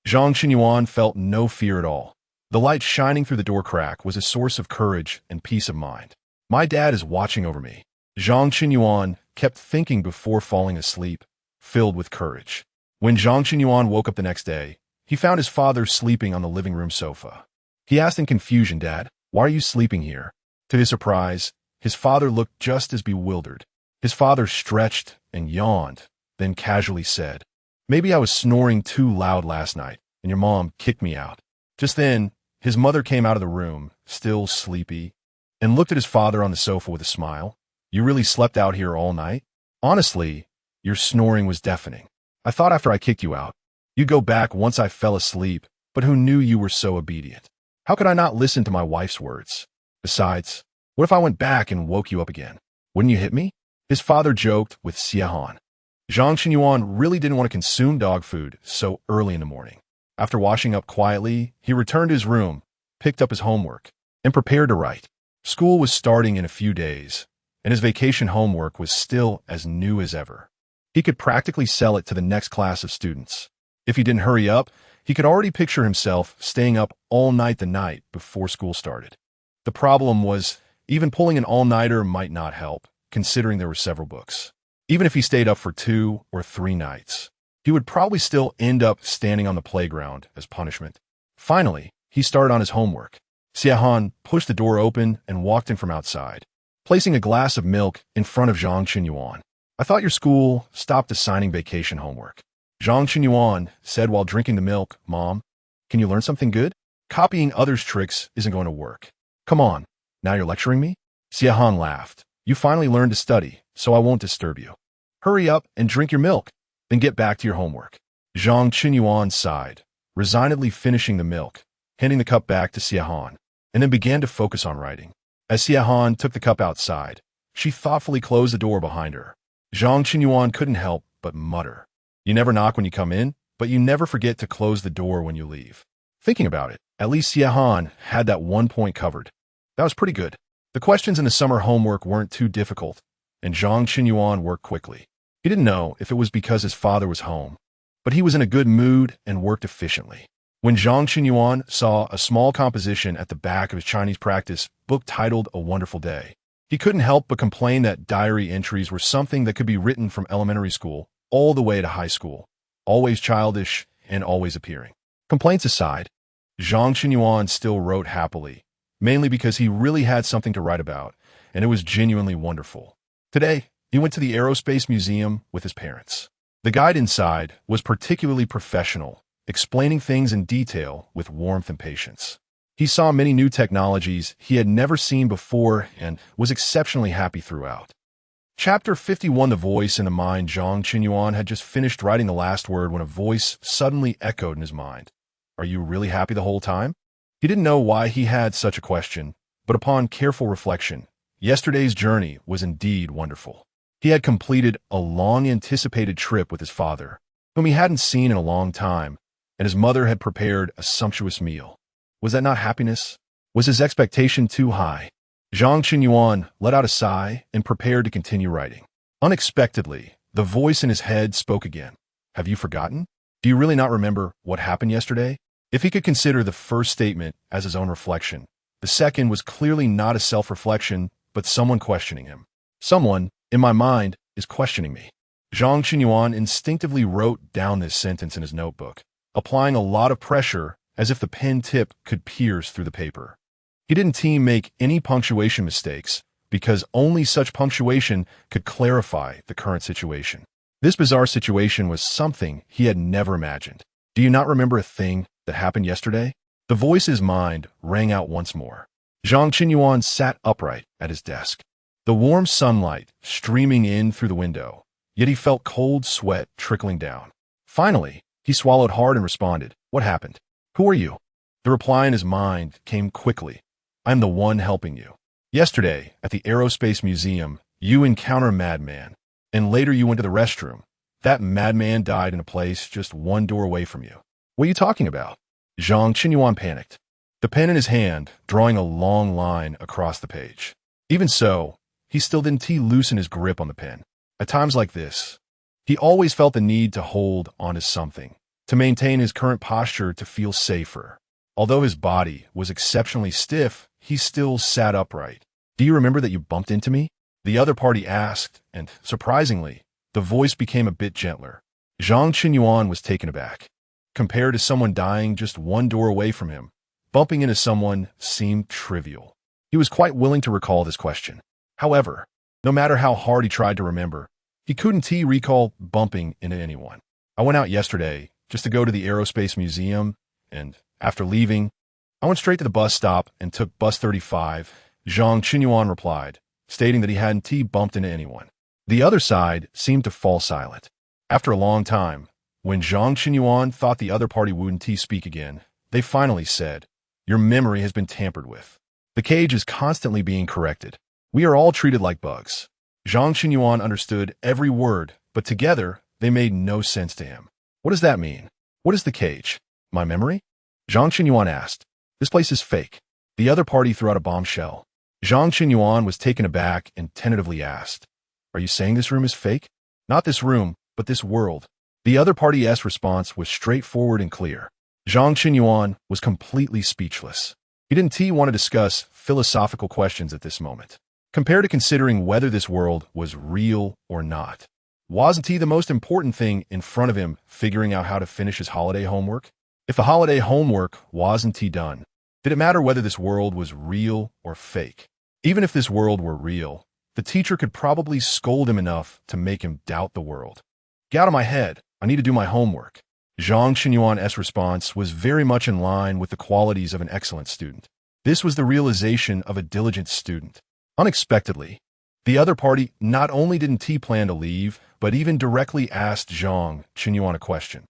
Zhang Qinyuan felt no fear at all. The light shining through the door crack was a source of courage and peace of mind. My dad is watching over me. Zhang Qinyuan kept thinking before falling asleep, filled with courage. When Zhang Qinyuan woke up the next day, he found his father sleeping on the living room sofa. He asked in confusion, "Dad, why are you sleeping here?" To his surprise, his father looked just as bewildered. His father stretched and yawned, then casually said, "Maybe I was snoring too loud last night, and your mom kicked me out." Just then, his mother came out of the room, still sleepy, and looked at his father on the sofa with a smile. "You really slept out here all night? Honestly, your snoring was deafening. I thought after I kicked you out, you'd go back once I fell asleep, but who knew you were so obedient? How could I not listen to my wife's words? Besides, what if I went back and woke you up again? Wouldn't you hit me?" His father joked with Xiahan. Zhang Qinyuan really didn't want to consume dog food so early in the morning. After washing up quietly, he returned to his room, picked up his homework, and prepared to write. School was starting in a few days, and his vacation homework was still as new as ever. He could practically sell it to the next class of students. If he didn't hurry up, he could already picture himself staying up all night the night before school started. The problem was, even pulling an all-nighter might not help, considering there were several books. Even if he stayed up for 2 or 3 nights, he would probably still end up standing on the playground as punishment. Finally, he started on his homework. Xiahan pushed the door open and walked in from outside, placing a glass of milk in front of Zhang Qinyuan. "I thought your school stopped assigning vacation homework." Zhang Qinyuan said while drinking the milk, "Mom, can you learn something good? Copying others' tricks isn't going to work. Come on, now you're lecturing me?" Xiahan laughed. "You finally learned to study, so I won't disturb you. Hurry up and drink your milk, then get back to your homework." Zhang Qinyuan sighed, resignedly finishing the milk, handing the cup back to Xiahan, and then began to focus on writing. As Xiahan took the cup outside, she thoughtfully closed the door behind her. Zhang Qinyuan couldn't help but mutter, "You never knock when you come in, but you never forget to close the door when you leave." Thinking about it, at least Xiahan had that one point covered. That was pretty good. The questions in the summer homework weren't too difficult, and Zhang Qinyuan worked quickly. He didn't know if it was because his father was home, but he was in a good mood and worked efficiently. When Zhang Qinyuan saw a small composition at the back of his Chinese practice book titled "A Wonderful Day," he couldn't help but complain that diary entries were something that could be written from elementary school all the way to high school, always childish and always appearing. Complaints aside, Zhang Qinyuan still wrote happily, mainly because he really had something to write about, and it was genuinely wonderful. Today, he went to the Aerospace Museum with his parents. The guide inside was particularly professional, explaining things in detail with warmth and patience. He saw many new technologies he had never seen before and was exceptionally happy throughout. Chapter 51, The Voice in the Mind. Zhang Qinyuan had just finished writing the last word when a voice suddenly echoed in his mind. "Are you really happy the whole time?" He didn't know why he had such a question, but upon careful reflection, yesterday's journey was indeed wonderful. He had completed a long-anticipated trip with his father, whom he hadn't seen in a long time, and his mother had prepared a sumptuous meal. Was that not happiness? Was his expectation too high? Zhang Qinyuan let out a sigh and prepared to continue writing. Unexpectedly, the voice in his head spoke again. "Have you forgotten? Do you really not remember what happened yesterday?" If he could consider the first statement as his own reflection, the second was clearly not a self-reflection, but someone questioning him. "Someone, in my mind, is questioning me." Zhang Qinyuan instinctively wrote down this sentence in his notebook, applying a lot of pressure as if the pen tip could pierce through the paper. He didn't make any punctuation mistakes because only such punctuation could clarify the current situation. This bizarre situation was something he had never imagined. Do you not remember a thing that happened yesterday? The voice's mind rang out once more. Zhang Qinyuan sat upright at his desk, the warm sunlight streaming in through the window, yet he felt cold sweat trickling down. Finally, he swallowed hard and responded, "What happened? Who are you?" The reply in his mind came quickly. "I'm the one helping you. Yesterday, at the Aerospace Museum, you encountered a madman, and later you went to the restroom. That madman died in a place just one door away from you." "What are you talking about?" Zhang Qinyuan panicked, the pen in his hand drawing a long line across the page. Even so, he still didn't loosen his grip on the pen. At times like this, he always felt the need to hold onto something, to maintain his current posture to feel safer. Although his body was exceptionally stiff, he still sat upright. "Do you remember that you bumped into me?" the other party asked, and, surprisingly, the voice became a bit gentler. Zhang Qinyuan was taken aback. Compared to someone dying just one door away from him, bumping into someone seemed trivial. He was quite willing to recall this question. However, no matter how hard he tried to remember, he couldn't recall bumping into anyone. "I went out yesterday just to go to the Aerospace Museum, and after leaving, I went straight to the bus stop and took bus 35, Zhang Qinyuan replied, stating that he hadn't bumped into anyone. The other side seemed to fall silent. After a long time, when Zhang Qinyuan thought the other party wouldn't speak again, they finally said, "Your memory has been tampered with. The cage is constantly being corrected. We are all treated like bugs." Zhang Qinyuan understood every word, but together they made no sense to him. "What does that mean? What is the cage? My memory?" Zhang Qinyuan asked. "This place is fake." The other party threw out a bombshell. Zhang Qinyuan was taken aback and tentatively asked, "Are you saying this room is fake?" "Not this room, but this world." The other party's response was straightforward and clear. Zhang Qinyuan was completely speechless. He didn't want to discuss philosophical questions at this moment. Compared to considering whether this world was real or not, wasn't the most important thing in front of him figuring out how to finish his holiday homework? If the holiday homework wasn't done, did it matter whether this world was real or fake? Even if this world were real, the teacher could probably scold him enough to make him doubt the world. "Get out of my head. I need to do my homework." Zhang Qinyuan's response was very much in line with the qualities of an excellent student. This was the realization of a diligent student. Unexpectedly, the other party not only didn't plan to leave, but even directly asked Zhang Qinyuan a question.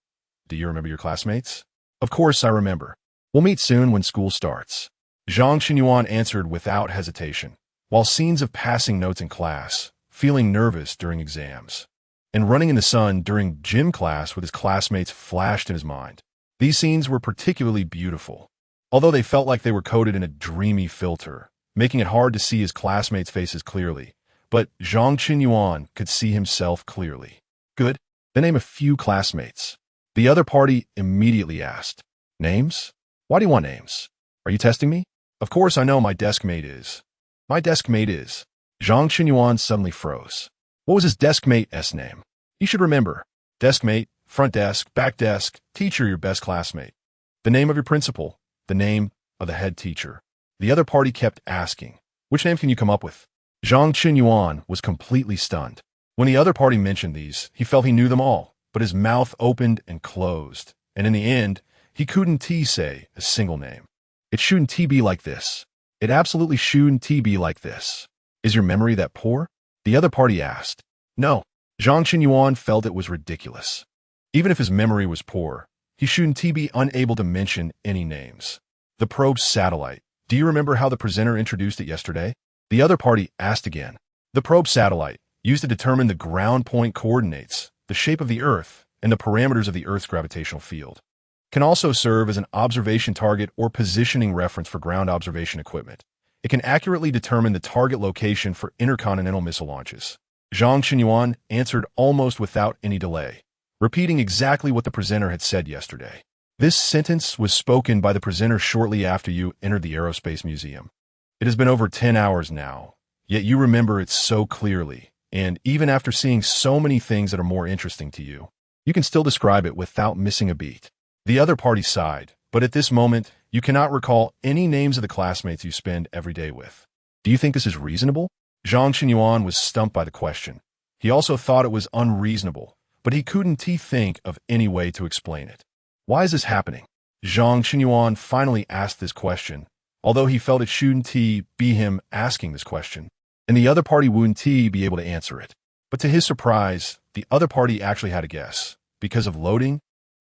"Do you remember your classmates?" "Of course I remember. We'll meet soon when school starts." Zhang Qinyuan answered without hesitation, while scenes of passing notes in class, feeling nervous during exams, and running in the sun during gym class with his classmates flashed in his mind. These scenes were particularly beautiful, although they felt like they were coated in a dreamy filter, making it hard to see his classmates' faces clearly. But Zhang Qinyuan could see himself clearly. "Good. Then name a few classmates." The other party immediately asked, "Names? Why do you want names? Are you testing me?" "Of course I know my desk mate is." "My desk mate is." Zhang Qinyuan suddenly froze. What was his desk mate's name? He should remember. Desk mate, front desk, back desk, teacher, your best classmate. The name of your principal, the name of the head teacher. The other party kept asking, "Which name can you come up with?" Zhang Qinyuan was completely stunned. When the other party mentioned these, he felt he knew them all, but his mouth opened and closed, and in the end, he couldn't say a single name. "It shouldn't be like this. It absolutely shouldn't be like this. Is your memory that poor?" the other party asked. "No." Zhang Qinyuan felt it was ridiculous. Even if his memory was poor, he shouldn't be unable to mention any names. "The probe satellite. Do you remember how the presenter introduced it yesterday?" the other party asked again. "The probe satellite, used to determine the ground point coordinates, the shape of the Earth, and the parameters of the Earth's gravitational field. Can also serve as an observation target or positioning reference for ground observation equipment. It can accurately determine the target location for intercontinental missile launches." Zhang Qinyuan answered almost without any delay, repeating exactly what the presenter had said yesterday. "This sentence was spoken by the presenter shortly after you entered the Aerospace Museum. It has been over 10 hours now, yet you remember it so clearly, and even after seeing so many things that are more interesting to you, you can still describe it without missing a beat." The other party sighed, but at this moment, you cannot recall any names of the classmates you spend every day with. "Do you think this is reasonable?" Zhang Qinyuan was stumped by the question. He also thought it was unreasonable, but he couldn't think of any way to explain it. Why is this happening? Zhang Qinyuan finally asked this question, although he felt it shouldn't be him asking this question, and the other party wouldn't be able to answer it. But to his surprise, the other party actually had a guess. Because of loading?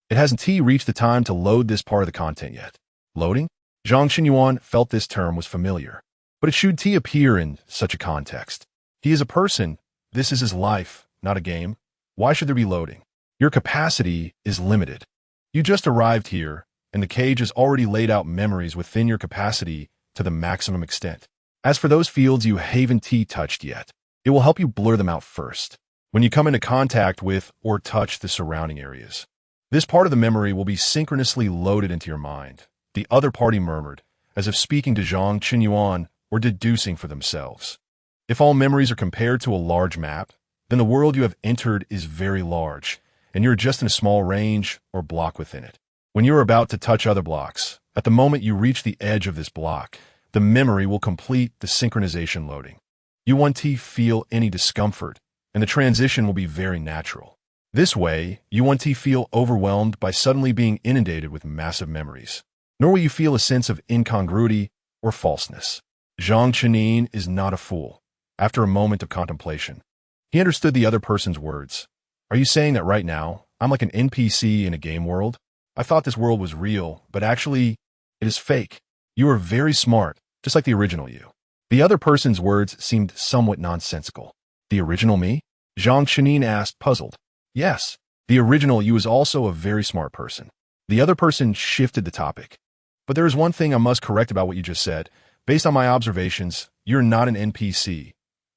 It hasn't reached the time to load this part of the content yet. Loading? Zhang Qinyuan felt this term was familiar, but it should appear in such a context. He is a person. This is his life, not a game. Why should there be loading? Your capacity is limited. You just arrived here, and the cage has already laid out memories within your capacity to the maximum extent. As for those fields you haven't touched yet, it will help you blur them out first, when you come into contact with or touch the surrounding areas. This part of the memory will be synchronously loaded into your mind, the other party murmured, as if speaking to Zhang Qinyuan or deducing for themselves. If all memories are compared to a large map, then the world you have entered is very large, and you're just in a small range or block within it. When you're about to touch other blocks, at the moment you reach the edge of this block, the memory will complete the synchronization loading. You won't feel any discomfort, and the transition will be very natural. This way, you won't feel overwhelmed by suddenly being inundated with massive memories, nor will you feel a sense of incongruity or falseness. Zhang Qinyuan is not a fool. After a moment of contemplation, he understood the other person's words. Are you saying that right now, I'm like an NPC in a game world? I thought this world was real, but actually, it is fake. You are very smart, just like the original you. The other person's words seemed somewhat nonsensical. The original me? Zhang Qinyuan asked, puzzled. Yes, the original you is also a very smart person. The other person shifted the topic. But there is one thing I must correct about what you just said. Based on my observations, you're not an NPC.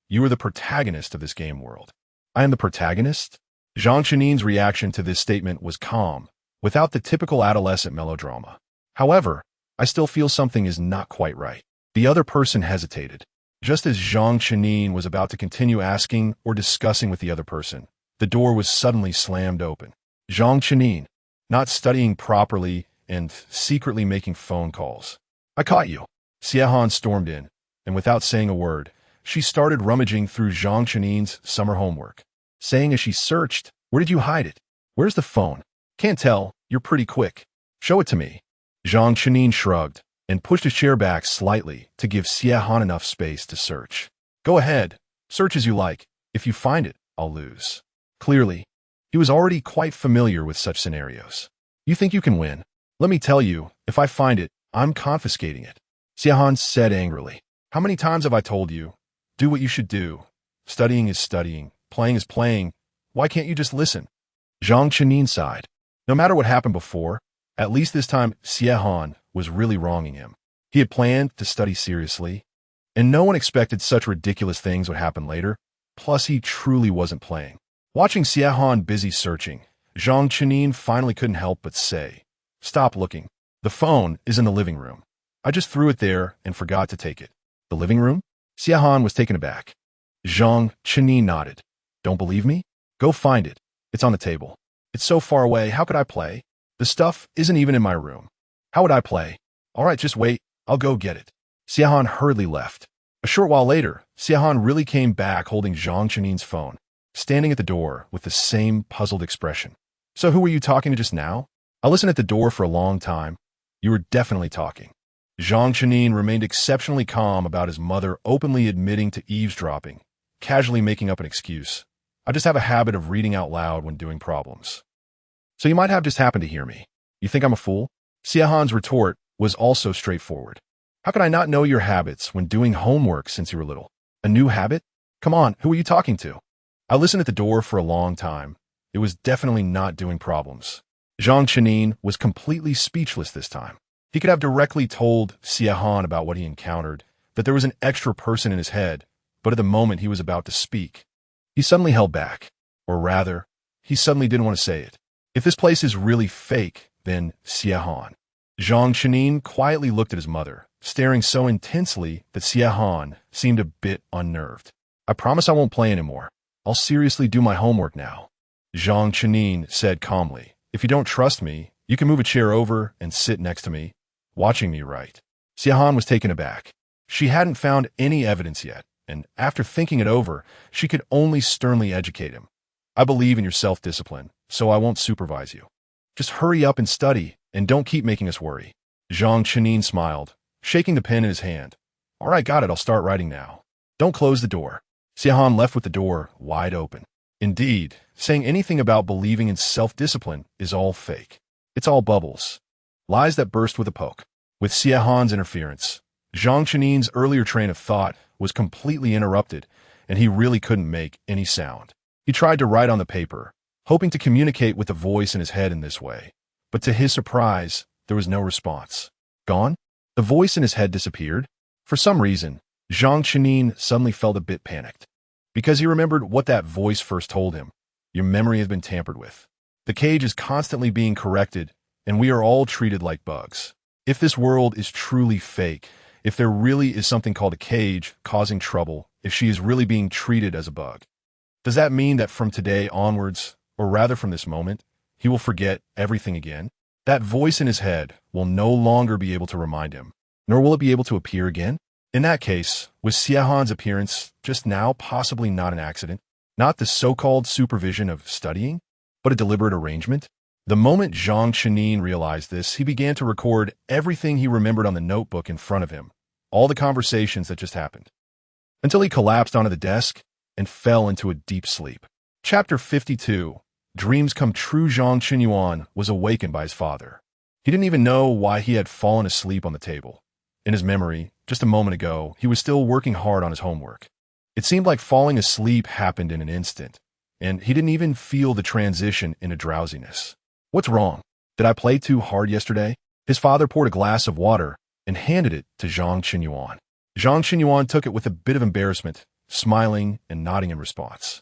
You are the protagonist of this game world. I am the protagonist? Zhang Qinyuan's reaction to this statement was calm, without the typical adolescent melodrama. However, I still feel something is not quite right. The other person hesitated. Just as Zhang Qinyuan was about to continue asking or discussing with the other person, the door was suddenly slammed open. Zhang Qinyuan, not studying properly and secretly making phone calls. I caught you. Xie stormed in, and without saying a word, she started rummaging through Zhang Qinyuan's summer homework, saying as she searched, "Where did you hide it? Where's the phone? Can't tell, you're pretty quick. Show it to me." Zhang Qinyuan shrugged and pushed his chair back slightly to give Xie enough space to search. "Go ahead, search as you like. If you find it, I'll lose." Clearly, he was already quite familiar with such scenarios. "You think you can win? Let me tell you, if I find it, I'm confiscating it," Xie said angrily. "How many times have I told you? Do what you should do. Studying is studying. Playing is playing. Why can't you just listen?" Zhang Qinyuan sighed. No matter what happened before, at least this time Xie was really wronging him. He had planned to study seriously, and no one expected such ridiculous things would happen later. Plus, he truly wasn't playing. Watching Xie busy searching, Zhang Qinyuan finally couldn't help but say, "Stop looking. The phone is in the living room. I just threw it there and forgot to take it." "The living room?" Xie was taken aback. Zhang Qinyuan nodded. "Don't believe me? Go find it. It's on the table. It's so far away, how could I play? The stuff isn't even in my room. How would I play? All right, just wait. I'll go get it." Xie hurriedly left. A short while later, Xie really came back holding Zhang Qinyuan's phone, standing at the door with the same puzzled expression. "So who were you talking to just now?" "I listened at the door for a long time. You were definitely talking." Zhang Qinyuan remained exceptionally calm about his mother openly admitting to eavesdropping, casually making up an excuse. "I just have a habit of reading out loud when doing problems. So you might have just happened to hear me. You think I'm a fool?" Xie retort was also straightforward. "How could I not know your habits when doing homework since you were little? A new habit? Come on, who are you talking to?" "I listened at the door for a long time. It was definitely not doing problems." Zhang Qinyuan was completely speechless this time. He could have directly told Xie about what he encountered, that there was an extra person in his head, but at the moment he was about to speak, he suddenly held back. Or rather, he suddenly didn't want to say it. If this place is really fake, then Xie. Zhang Qinyuan quietly looked at his mother, staring so intensely that Xie seemed a bit unnerved. "I promise I won't play anymore. I'll seriously do my homework now," Zhang Qinyuan said calmly. "If you don't trust me, you can move a chair over and sit next to me, watching me write." Xie was taken aback. She hadn't found any evidence yet, and after thinking it over, she could only sternly educate him. I believe in your self-discipline, so I won't supervise you. Just hurry up and study, and don't keep making us worry. Zhang Chenin smiled, shaking the pen in his hand. All right, got it, I'll start writing now. Don't close the door. Xiahan left with the door wide open. Indeed, saying anything about believing in self-discipline is all fake. It's all bubbles. Lies that burst with a poke. With Xiahan's interference, Zhang Chenin's earlier train of thought was completely interrupted, and he really couldn't make any sound. He tried to write on the paper, hoping to communicate with the voice in his head in this way. But to his surprise, there was no response. Gone? The voice in his head disappeared? For some reason, Zhang Chenin suddenly felt a bit panicked. Because he remembered what that voice first told him. Your memory has been tampered with. The cage is constantly being corrected, and we are all treated like bugs. If this world is truly fake, if there really is something called a cage causing trouble, if she is really being treated as a bug, does that mean that from today onwards, or rather from this moment, he will forget everything again? That voice in his head will no longer be able to remind him, nor will it be able to appear again? In that case, was Xiahan's appearance just now possibly not an accident, not the so-called supervision of studying, but a deliberate arrangement? The moment Zhang Chenin realized this, he began to record everything he remembered on the notebook in front of him, all the conversations that just happened, until he collapsed onto the desk and fell into a deep sleep. Chapter 52. Dreams Come True. Zhang Qinyuan was awakened by his father. He didn't even know why he had fallen asleep on the table. In his memory, just a moment ago, he was still working hard on his homework. It seemed like falling asleep happened in an instant, and he didn't even feel the transition into drowsiness. What's wrong? Did I play too hard yesterday? His father poured a glass of water and handed it to Zhang Qinyuan. Zhang Qinyuan took it with a bit of embarrassment, smiling and nodding in response.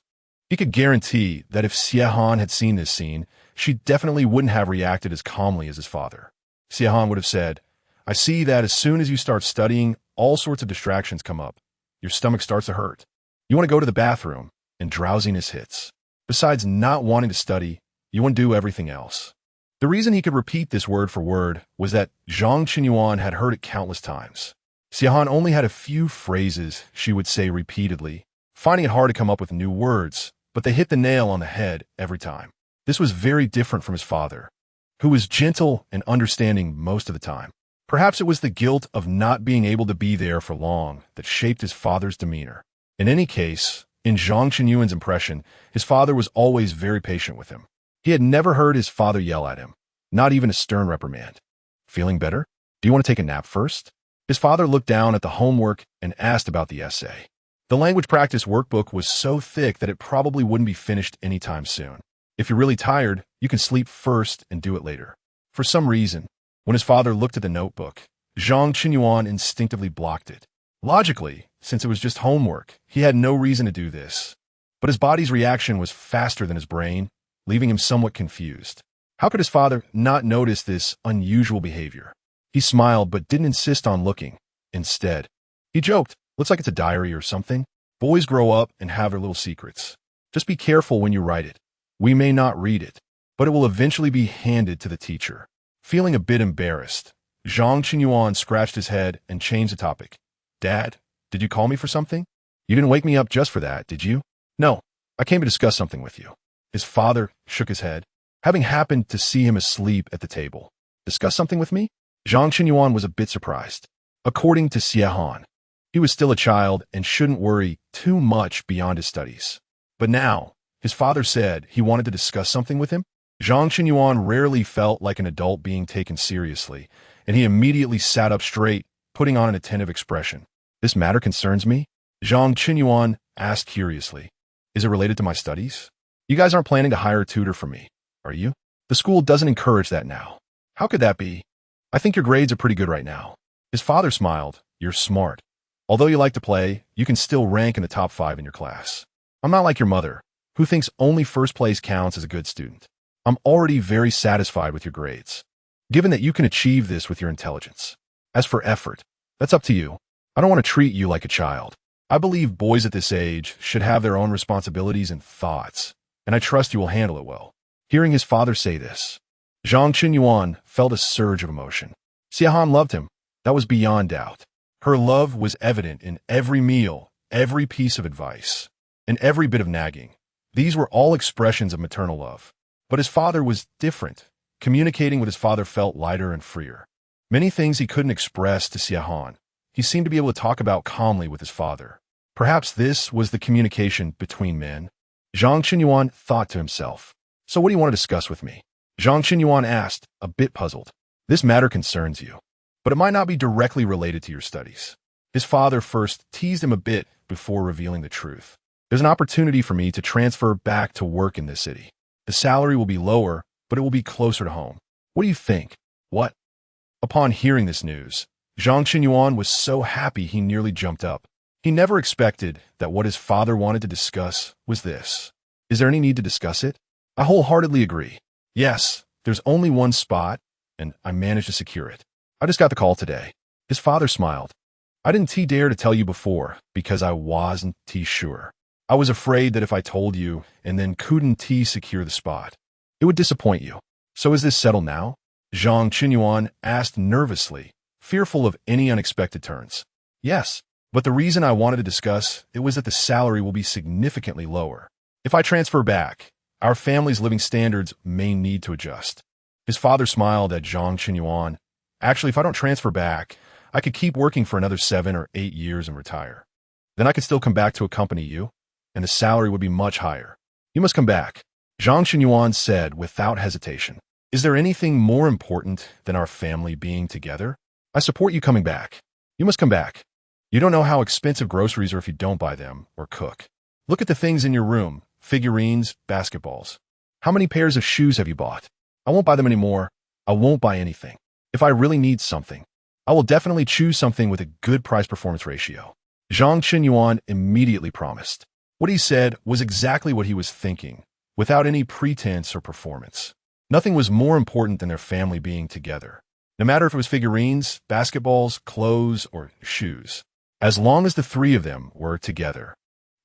He could guarantee that if Xiahan had seen this scene, she definitely wouldn't have reacted as calmly as his father. Xiahan would have said, I see that as soon as you start studying, all sorts of distractions come up. Your stomach starts to hurt. You want to go to the bathroom, and drowsiness hits. Besides not wanting to study, you want to do everything else. The reason he could repeat this word for word was that Zhang Qinyuan had heard it countless times. Xiahan only had a few phrases she would say repeatedly, finding it hard to come up with new words, but they hit the nail on the head every time. This was very different from his father, who was gentle and understanding most of the time. Perhaps it was the guilt of not being able to be there for long that shaped his father's demeanor. In any case, in Zhang Qinyuan's impression, his father was always very patient with him. He had never heard his father yell at him, not even a stern reprimand. Feeling better? Do you want to take a nap first? His father looked down at the homework and asked about the essay. The language practice workbook was so thick that it probably wouldn't be finished anytime soon. If you're really tired, you can sleep first and do it later. For some reason, when his father looked at the notebook, Zhang Qinyuan instinctively blocked it. Logically, since it was just homework, he had no reason to do this. But his body's reaction was faster than his brain, leaving him somewhat confused. How could his father not notice this unusual behavior? He smiled but didn't insist on looking. Instead, he joked, looks like it's a diary or something. Boys grow up and have their little secrets. Just be careful when you write it. We may not read it, but it will eventually be handed to the teacher. Feeling a bit embarrassed, Zhang Qinyuan scratched his head and changed the topic. Dad, did you call me for something? You didn't wake me up just for that, did you? No, I came to discuss something with you. His father shook his head, having happened to see him asleep at the table. Discuss something with me? Zhang Qinyuan was a bit surprised. According to Xiahan, he was still a child and shouldn't worry too much beyond his studies. But now, his father said he wanted to discuss something with him. Zhang Qinyuan rarely felt like an adult being taken seriously, and he immediately sat up straight, putting on an attentive expression. This matter concerns me? Zhang Qinyuan asked curiously. Is it related to my studies? You guys aren't planning to hire a tutor for me, are you? The school doesn't encourage that now. How could that be? I think your grades are pretty good right now. His father smiled. You're smart. Although you like to play, you can still rank in the top 5 in your class. I'm not like your mother, who thinks only first place counts as a good student. I'm already very satisfied with your grades, given that you can achieve this with your intelligence. As for effort, that's up to you. I don't want to treat you like a child. I believe boys at this age should have their own responsibilities and thoughts, and I trust you will handle it well. Hearing his father say this, Zhang Qinyuan felt a surge of emotion. Xiahan loved him. That was beyond doubt. Her love was evident in every meal every piece of advice, and every bit of nagging. These were all expressions of maternal love. But his father was different. Communicating with his father felt lighter and freer. Many things he couldn't express to Xiaohan, he seemed to be able to talk about calmly with his father. Perhaps this was the communication between men. Zhang Qinyuan thought to himself. So what do you want to discuss with me? Zhang Qinyuan asked, a bit puzzled. This matter concerns you, but it might not be directly related to your studies. His father first teased him a bit before revealing the truth. There's an opportunity for me to transfer back to work in this city. The salary will be lower, but it will be closer to home. What do you think? What? Upon hearing this news, Zhang Qinyuan was so happy he nearly jumped up. He never expected that what his father wanted to discuss was this. Is there any need to discuss it? I wholeheartedly agree. Yes, there's only one spot, and I managed to secure it. I just got the call today. His father smiled. I didn't dare to tell you before because I wasn't sure. I was afraid that if I told you and then couldn't secure the spot, it would disappoint you. So is this settled now? Zhang Qinyuan asked nervously, fearful of any unexpected turns. Yes, but the reason I wanted to discuss it was that the salary will be significantly lower. If I transfer back, our family's living standards may need to adjust. His father smiled at Zhang Qinyuan. Actually, if I don't transfer back, I could keep working for another 7 or 8 years and retire. Then I could still come back to accompany you, and the salary would be much higher. You must come back, Zhang Qinyuan said without hesitation. Is there anything more important than our family being together? I support you coming back. You must come back. You don't know how expensive groceries are if you don't buy them or cook. Look at the things in your room, figurines, basketballs. How many pairs of shoes have you bought? I won't buy them anymore. I won't buy anything. If I really need something, I will definitely choose something with a good price-performance ratio. Zhang Qinyuan immediately promised. What he said was exactly what he was thinking, without any pretense or performance. Nothing was more important than their family being together. No matter if it was figurines, basketballs, clothes, or shoes. As long as the three of them were together.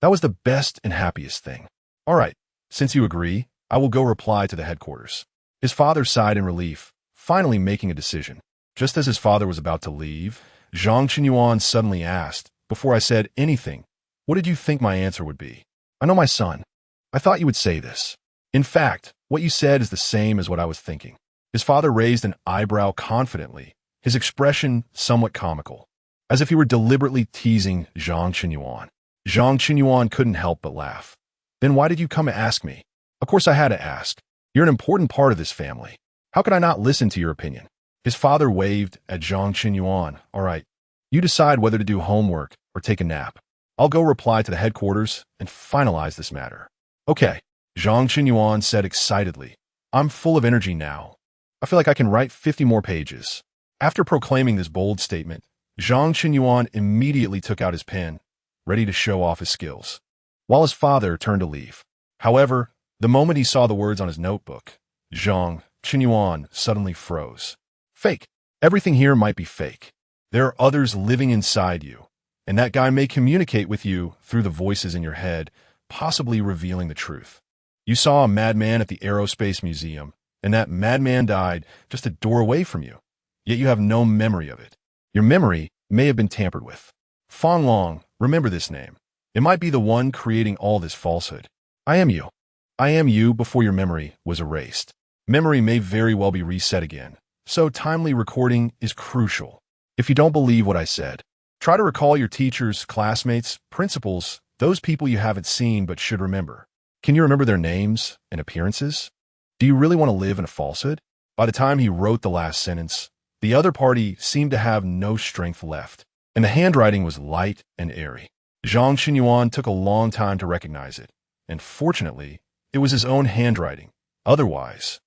That was the best and happiest thing. All right, since you agree, I will go reply to the headquarters. His father sighed in relief, finally making a decision. Just as his father was about to leave, Zhang Qinyuan suddenly asked, before I said anything, what did you think my answer would be? I know my son. I thought you would say this. In fact, what you said is the same as what I was thinking. His father raised an eyebrow confidently, his expression somewhat comical, as if he were deliberately teasing Zhang Qinyuan. Zhang Qinyuan couldn't help but laugh. Then why did you come and ask me? Of course I had to ask. You're an important part of this family. How could I not listen to your opinion? His father waved at Zhang Qinyuan. All right, you decide whether to do homework or take a nap. I'll go reply to the headquarters and finalize this matter. Okay, Zhang Qinyuan said excitedly. I'm full of energy now. I feel like I can write 50 more pages. After proclaiming this bold statement, Zhang Qinyuan immediately took out his pen, ready to show off his skills, while his father turned to leave. However, the moment he saw the words on his notebook, Zhang Qinyuan suddenly froze. Fake. Everything here might be fake. There are others living inside you, and that guy may communicate with you through the voices in your head, possibly revealing the truth. You saw a madman at the Aerospace Museum, and that madman died just a door away from you, yet you have no memory of it. Your memory may have been tampered with. Fong Long, remember this name. It might be the one creating all this falsehood. I am you. I am you before your memory was erased. Memory may very well be reset again, so timely recording is crucial. If you don't believe what I said, try to recall your teachers, classmates, principals, those people you haven't seen but should remember. Can you remember their names and appearances? Do you really want to live in a falsehood? By the time he wrote the last sentence, the other party seemed to have no strength left, and the handwriting was light and airy. Zhang Qinyuan took a long time to recognize it, and fortunately, it was his own handwriting. Otherwise,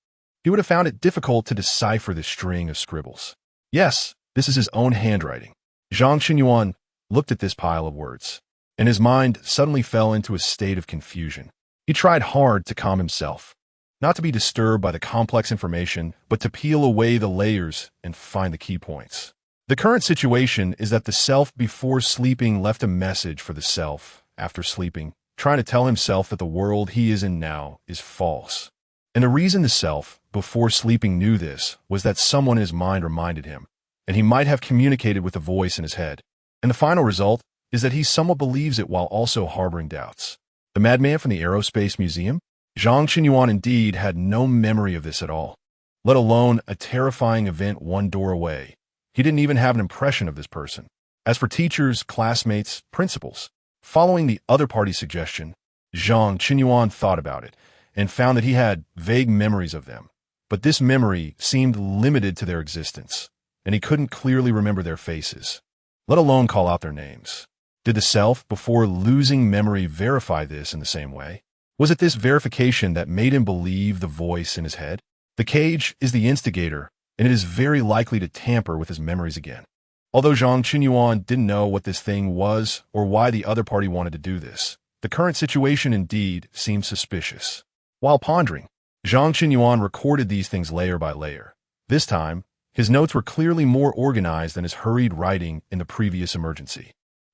he would have found it difficult to decipher this string of scribbles. Yes, this is his own handwriting. Zhang Qinyuan looked at this pile of words, and his mind suddenly fell into a state of confusion. He tried hard to calm himself, not to be disturbed by the complex information, but to peel away the layers and find the key points. The current situation is that the self before sleeping left a message for the self after sleeping, trying to tell himself that the world he is in now is false. And the reason the self before sleeping knew this was that someone in his mind reminded him, and he might have communicated with the voice in his head. And the final result is that he somewhat believes it while also harboring doubts. The madman from the Aerospace Museum? Zhang Qinyuan indeed had no memory of this at all, let alone a terrifying event one door away. He didn't even have an impression of this person. As for teachers, classmates, principals, following the other party's suggestion, Zhang Qinyuan thought about it and found that he had vague memories of them. But this memory seemed limited to their existence, and he couldn't clearly remember their faces, let alone call out their names. Did the self, before losing memory, verify this in the same way? Was it this verification that made him believe the voice in his head? The cage is the instigator, and it is very likely to tamper with his memories again. Although Zhang Qinyuan didn't know what this thing was or why the other party wanted to do this, the current situation indeed seemed suspicious. While pondering, Zhang Qinyuan recorded these things layer by layer. This time, his notes were clearly more organized than his hurried writing in the previous emergency.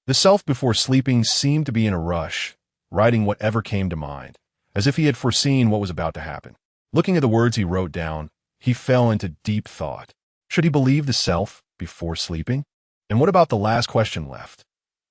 The self before sleeping seemed to be in a rush, writing whatever came to mind, as if he had foreseen what was about to happen. Looking at the words he wrote down, he fell into deep thought. Should he believe the self before sleeping? And what about the last question left?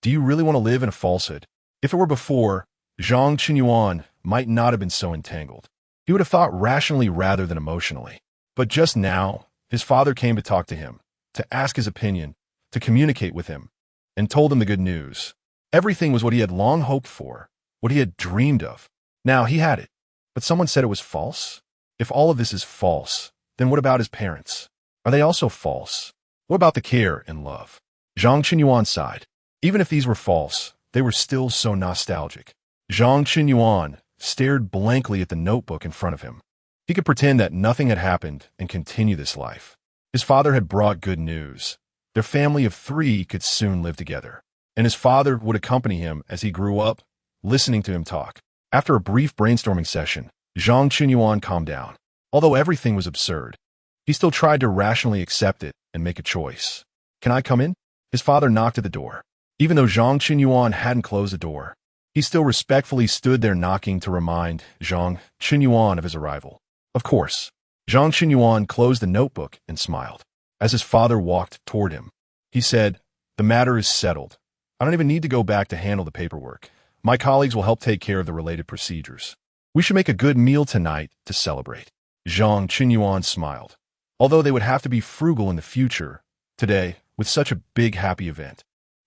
Do you really want to live in a falsehood? If it were before, Zhang Qinyuan might not have been so entangled. He would have thought rationally rather than emotionally. But just now, his father came to talk to him, to ask his opinion, to communicate with him, and told him the good news. Everything was what he had long hoped for, what he had dreamed of. Now he had it. But someone said it was false? If all of this is false, then what about his parents? Are they also false? What about the care and love? Zhang Qinyuan sighed. Even if these were false, they were still so nostalgic. Zhang Qinyuan stared blankly at the notebook in front of him. He could pretend that nothing had happened and continue this life. His father had brought good news. Their family of 3 could soon live together, and his father would accompany him as he grew up, listening to him talk. After a brief brainstorming session, Zhang Qinyuan calmed down. Although everything was absurd, he still tried to rationally accept it and make a choice. Can I come in? His father knocked at the door. Even though Zhang Qinyuan hadn't closed the door, he still respectfully stood there knocking to remind Zhang Qinyuan of his arrival. Of course, Zhang Qinyuan closed the notebook and smiled. As his father walked toward him, he said, "The matter is settled. I don't even need to go back to handle the paperwork. My colleagues will help take care of the related procedures. We should make a good meal tonight to celebrate." Zhang Qinyuan smiled. Although they would have to be frugal in the future, today, with such a big happy event,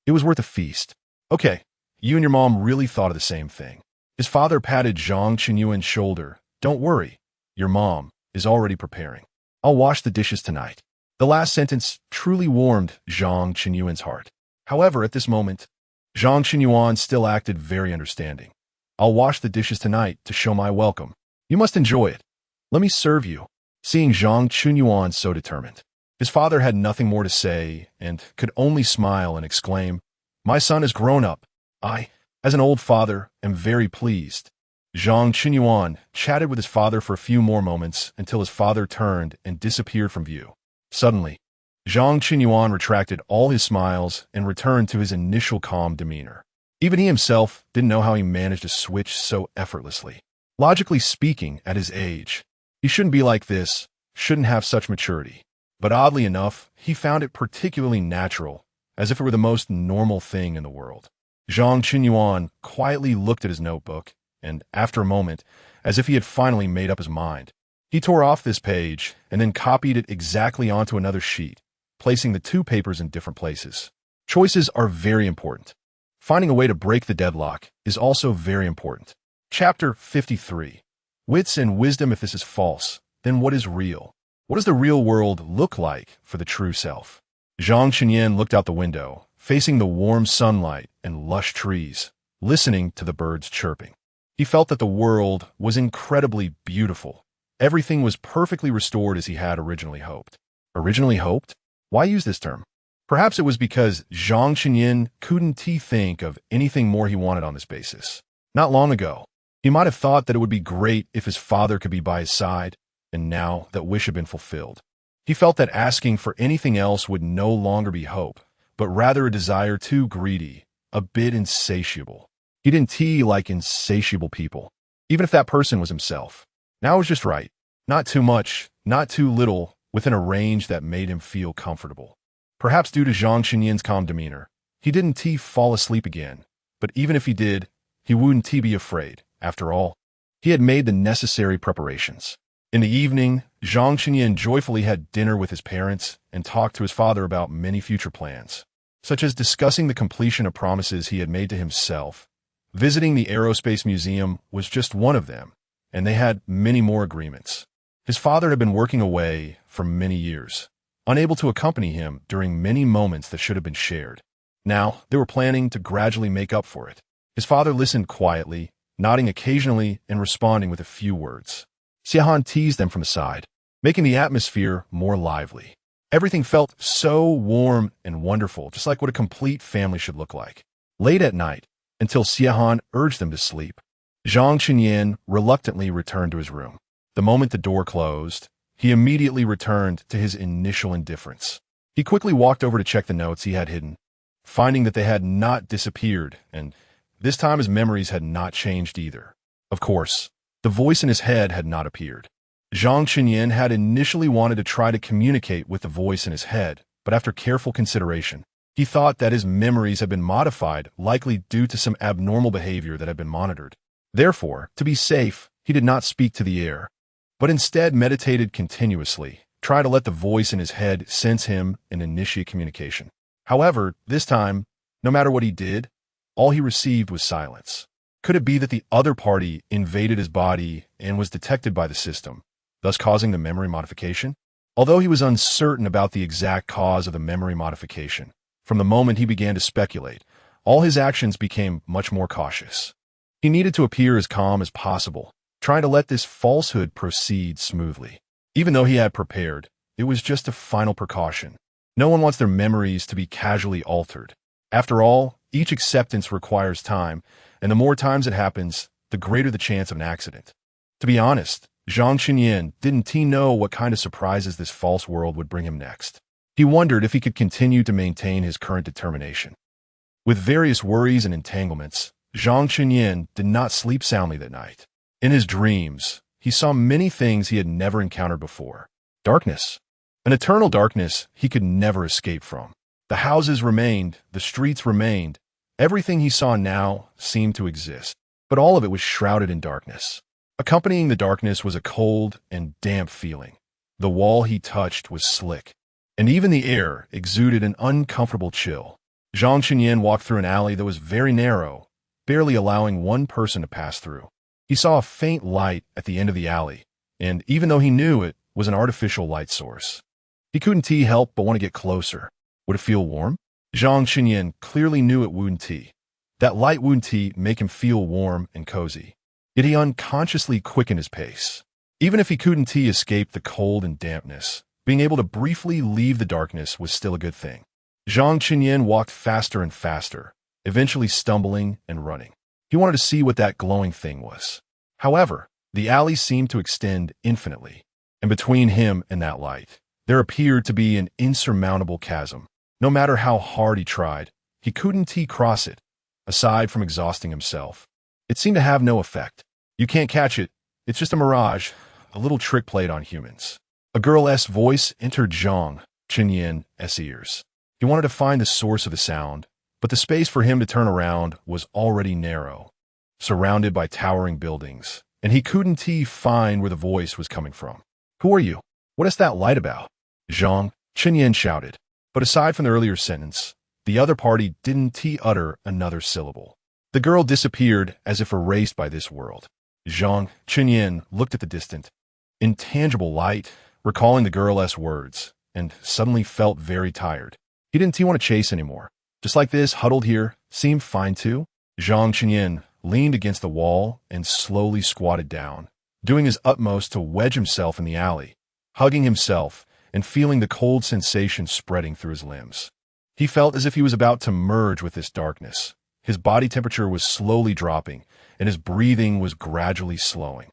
it was worth a feast. Okay, you and your mom really thought of the same thing. His father patted Zhang Qinyuan's shoulder. Don't worry, your mom is already preparing. I'll wash the dishes tonight. The last sentence truly warmed Zhang Qinyuan's heart. However, at this moment, Zhang Qinyuan still acted very understanding. I'll wash the dishes tonight to show my welcome. You must enjoy it. Let me serve you. Seeing Zhang Qinyuan so determined, his father had nothing more to say and could only smile and exclaim, "My son has grown up. I, as an old father, am very pleased." Zhang Qinyuan chatted with his father for a few more moments until his father turned and disappeared from view. Suddenly, Zhang Qinyuan retracted all his smiles and returned to his initial calm demeanor. Even he himself didn't know how he managed to switch so effortlessly. Logically speaking, at his age, he shouldn't be like this, shouldn't have such maturity. But oddly enough, he found it particularly natural, as if it were the most normal thing in the world. Zhang Qinyuan quietly looked at his notebook, and after a moment, as if he had finally made up his mind, he tore off this page and then copied it exactly onto another sheet, placing the 2 papers in different places. Choices are very important. Finding a way to break the deadlock is also very important. Chapter 53. Wits and wisdom. If this is false, then what is real? What does the real world look like for the true self? Zhang Qinyuan looked out the window, facing the warm sunlight and lush trees, listening to the birds chirping. He felt that the world was incredibly beautiful. Everything was perfectly restored as he had originally hoped. Originally hoped? Why use this term? Perhaps it was because Zhang Qinyuan couldn't think of anything more he wanted on this basis. Not long ago, he might have thought that it would be great if his father could be by his side, and now that wish had been fulfilled. He felt that asking for anything else would no longer be hope, but rather a desire too greedy, a bit insatiable. He didn't like insatiable people, even if that person was himself. Now it was just right. Not too much, not too little, within a range that made him feel comfortable. Perhaps due to Zhang Qinyuan's calm demeanor, He didn't fall asleep again, but even if he did, he wouldn't be afraid. After all, he had made the necessary preparations. In the evening, Zhang Chenyan joyfully had dinner with his parents and talked to his father about many future plans, such as discussing the completion of promises he had made to himself. Visiting the Aerospace Museum was just one of them, and they had many more agreements. His father had been working away for many years, unable to accompany him during many moments that should have been shared. Now, they were planning to gradually make up for it. His father listened quietly, nodding occasionally and responding with a few words. Xiahan teased them from the side, making the atmosphere more lively. Everything felt so warm and wonderful, just like what a complete family should look like. Late at night, until Xiahan urged them to sleep, Zhang Chenyan reluctantly returned to his room. The moment the door closed, he immediately returned to his initial indifference. He quickly walked over to check the notes he had hidden, finding that they had not disappeared, and this time his memories had not changed either. Of course, the voice in his head had not appeared. Zhang Chenyan had initially wanted to try to communicate with the voice in his head, but after careful consideration, he thought that his memories had been modified, likely due to some abnormal behavior that had been monitored. Therefore, to be safe, he did not speak to the air, but instead meditated continuously, trying to let the voice in his head sense him and initiate communication. However, this time, no matter what he did, all he received was silence. Could it be that the other party invaded his body and was detected by the system, thus causing the memory modification? Although he was uncertain about the exact cause of the memory modification, from the moment he began to speculate, all his actions became much more cautious. He needed to appear as calm as possible, trying to let this falsehood proceed smoothly. Even though he had prepared, it was just a final precaution. No one wants their memories to be casually altered. After all, each acceptance requires time, and the more times it happens, the greater the chance of an accident. To be honest, Zhang Chenyan didn't know what kind of surprises this false world would bring him next. He wondered if he could continue to maintain his current determination. With various worries and entanglements, Zhang Chenyan did not sleep soundly that night. In his dreams, he saw many things he had never encountered before. Darkness. An eternal darkness he could never escape from. The houses remained, the streets remained. Everything he saw now seemed to exist, but all of it was shrouded in darkness. Accompanying the darkness was a cold and damp feeling. The wall he touched was slick, and even the air exuded an uncomfortable chill. Zhang Chenyan walked through an alley that was very narrow, barely allowing one person to pass through. He saw a faint light at the end of the alley, and even though he knew it was an artificial light source, he couldn't help but want to get closer. Would it feel warm? Zhang Chenyan clearly knew it wouldn't. That light wouldn't make him feel warm and cozy. Yet he unconsciously quickened his pace. Even if he couldn't escape the cold and dampness, being able to briefly leave the darkness was still a good thing. Zhang Chenyan walked faster and faster, eventually stumbling and running. He wanted to see what that glowing thing was. However, the alley seemed to extend infinitely, and between him and that light, there appeared to be an insurmountable chasm. No matter how hard he tried, he couldn't cross it, aside from exhausting himself. It seemed to have no effect. You can't catch it. It's just a mirage, a little trick played on humans. A girl's voice entered Zhang Chenyan's ears. He wanted to find the source of the sound, but the space for him to turn around was already narrow, surrounded by towering buildings, and he couldn't find where the voice was coming from. Who are you? What is that light about? Zhang Chenyan shouted. But aside from the earlier sentence, the other party didn't utter another syllable. The girl disappeared as if erased by this world. Zhang Chenyan looked at the distant, intangible light, recalling the girl's words, and suddenly felt very tired. He didn't want to chase anymore. Just like this, huddled here, seemed fine too. Zhang Chenyan leaned against the wall and slowly squatted down, doing his utmost to wedge himself in the alley, hugging himself and feeling the cold sensation spreading through his limbs. He felt as if he was about to merge with this darkness. His body temperature was slowly dropping, and his breathing was gradually slowing.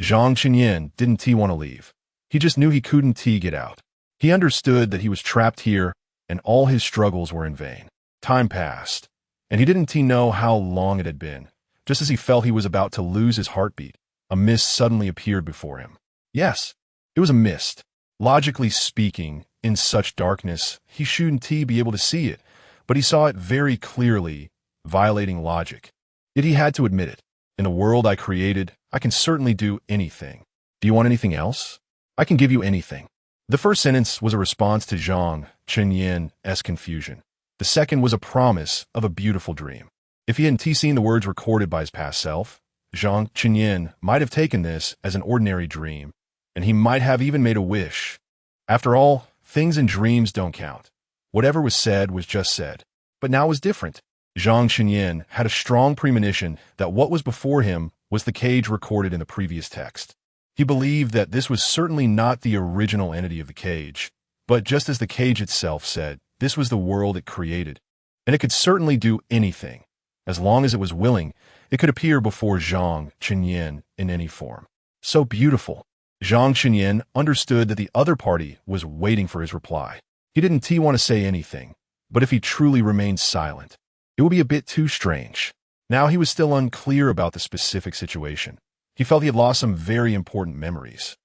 Zhang Chenyan didn't want to leave. He just knew he couldn't get out. He understood that he was trapped here, and all his struggles were in vain. Time passed, and he didn't know how long it had been. Just as he felt he was about to lose his heartbeat, a mist suddenly appeared before him. Yes, it was a mist. Logically speaking, in such darkness, he shouldn't be able to see it, but he saw it very clearly, violating logic. Yet he had to admit it. In the world I created, I can certainly do anything. Do you want anything else? I can give you anything. The first sentence was a response to Zhang Chenyan's confusion. The second was a promise of a beautiful dream. If he hadn't seen the words recorded by his past self, Zhang Chenyan might have taken this as an ordinary dream, and he might have even made a wish. After all, things in dreams don't count. Whatever was said was just said. But now it was different. Zhang Chenyan had a strong premonition that what was before him was the cage recorded in the previous text. He believed that this was certainly not the original entity of the cage, but just as the cage itself said, this was the world it created, and it could certainly do anything. As long as it was willing, it could appear before Zhang Chenyan in any form. So beautiful. Zhang Chenyan understood that the other party was waiting for his reply. He didn't want to say anything, but if he truly remained silent, it would be a bit too strange. Now he was still unclear about the specific situation. He felt he had lost some very important memories.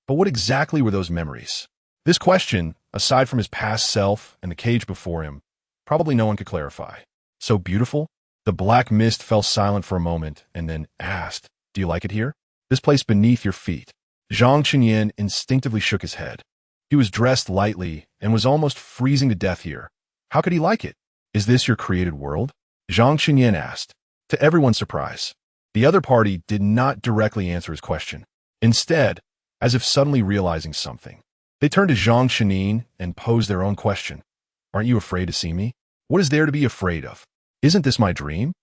But what exactly were those memories? This question, aside from his past self and the cage before him, probably no one could clarify. So beautiful? The black mist fell silent for a moment and then asked, "Do you like it here? This place beneath your feet?" Zhang Chenyan instinctively shook his head. He was dressed lightly and was almost freezing to death here. How could he like it? "Is this your created world?" Zhang Chenyan asked. To everyone's surprise, the other party did not directly answer his question. Instead, as if suddenly realizing something, they turned to Zhang Chenyan and posed their own question. "Aren't you afraid to see me? What is there to be afraid of? Isn't this my dream?"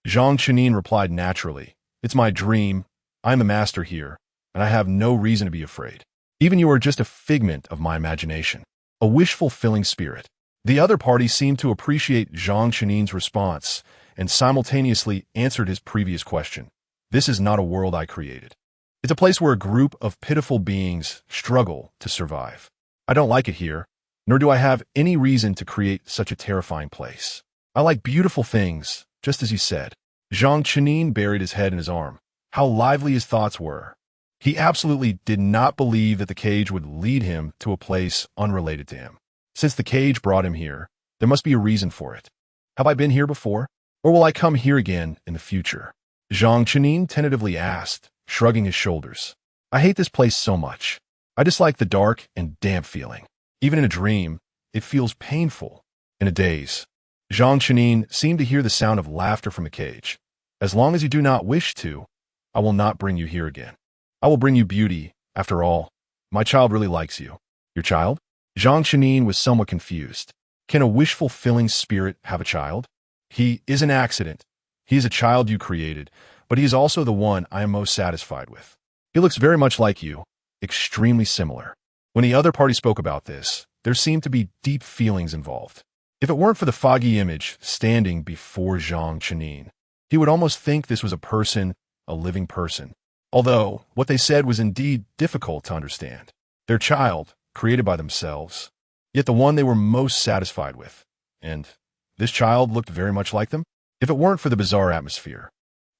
Zhang Chenyan replied naturally, "It's my dream. I'm the master here, and I have no reason to be afraid. Even you are just a figment of my imagination, a wish-fulfilling spirit." The other party seemed to appreciate Zhang Chenyan's response and simultaneously answered his previous question. "This is not a world I created. It's a place where a group of pitiful beings struggle to survive. I don't like it here, nor do I have any reason to create such a terrifying place. I like beautiful things, just as you said." Zhang Chenyan buried his head in his arm. How lively his thoughts were. He absolutely did not believe that the cage would lead him to a place unrelated to him. Since the cage brought him here, there must be a reason for it. Have I been here before? Or will I come here again in the future? Zhang Chenyan tentatively asked, shrugging his shoulders. "I hate this place so much. I dislike the dark and damp feeling. Even in a dream, it feels painful." In a daze, Zhang Chenyan seemed to hear the sound of laughter from the cage. "As long as you do not wish to, I will not bring you here again. I will bring you beauty. After all, my child really likes you." "Your child?" Zhang Chenyan was somewhat confused. Can a wish-fulfilling spirit have a child? "He is an accident. He is a child you created, but he is also the one I am most satisfied with. He looks very much like you, extremely similar." When the other party spoke about this, there seemed to be deep feelings involved. If it weren't for the foggy image standing before Zhang Chenyan, he would almost think this was a person, a living person. Although, what they said was indeed difficult to understand. Their child, created by themselves, yet the one they were most satisfied with. And this child looked very much like them? If it weren't for the bizarre atmosphere,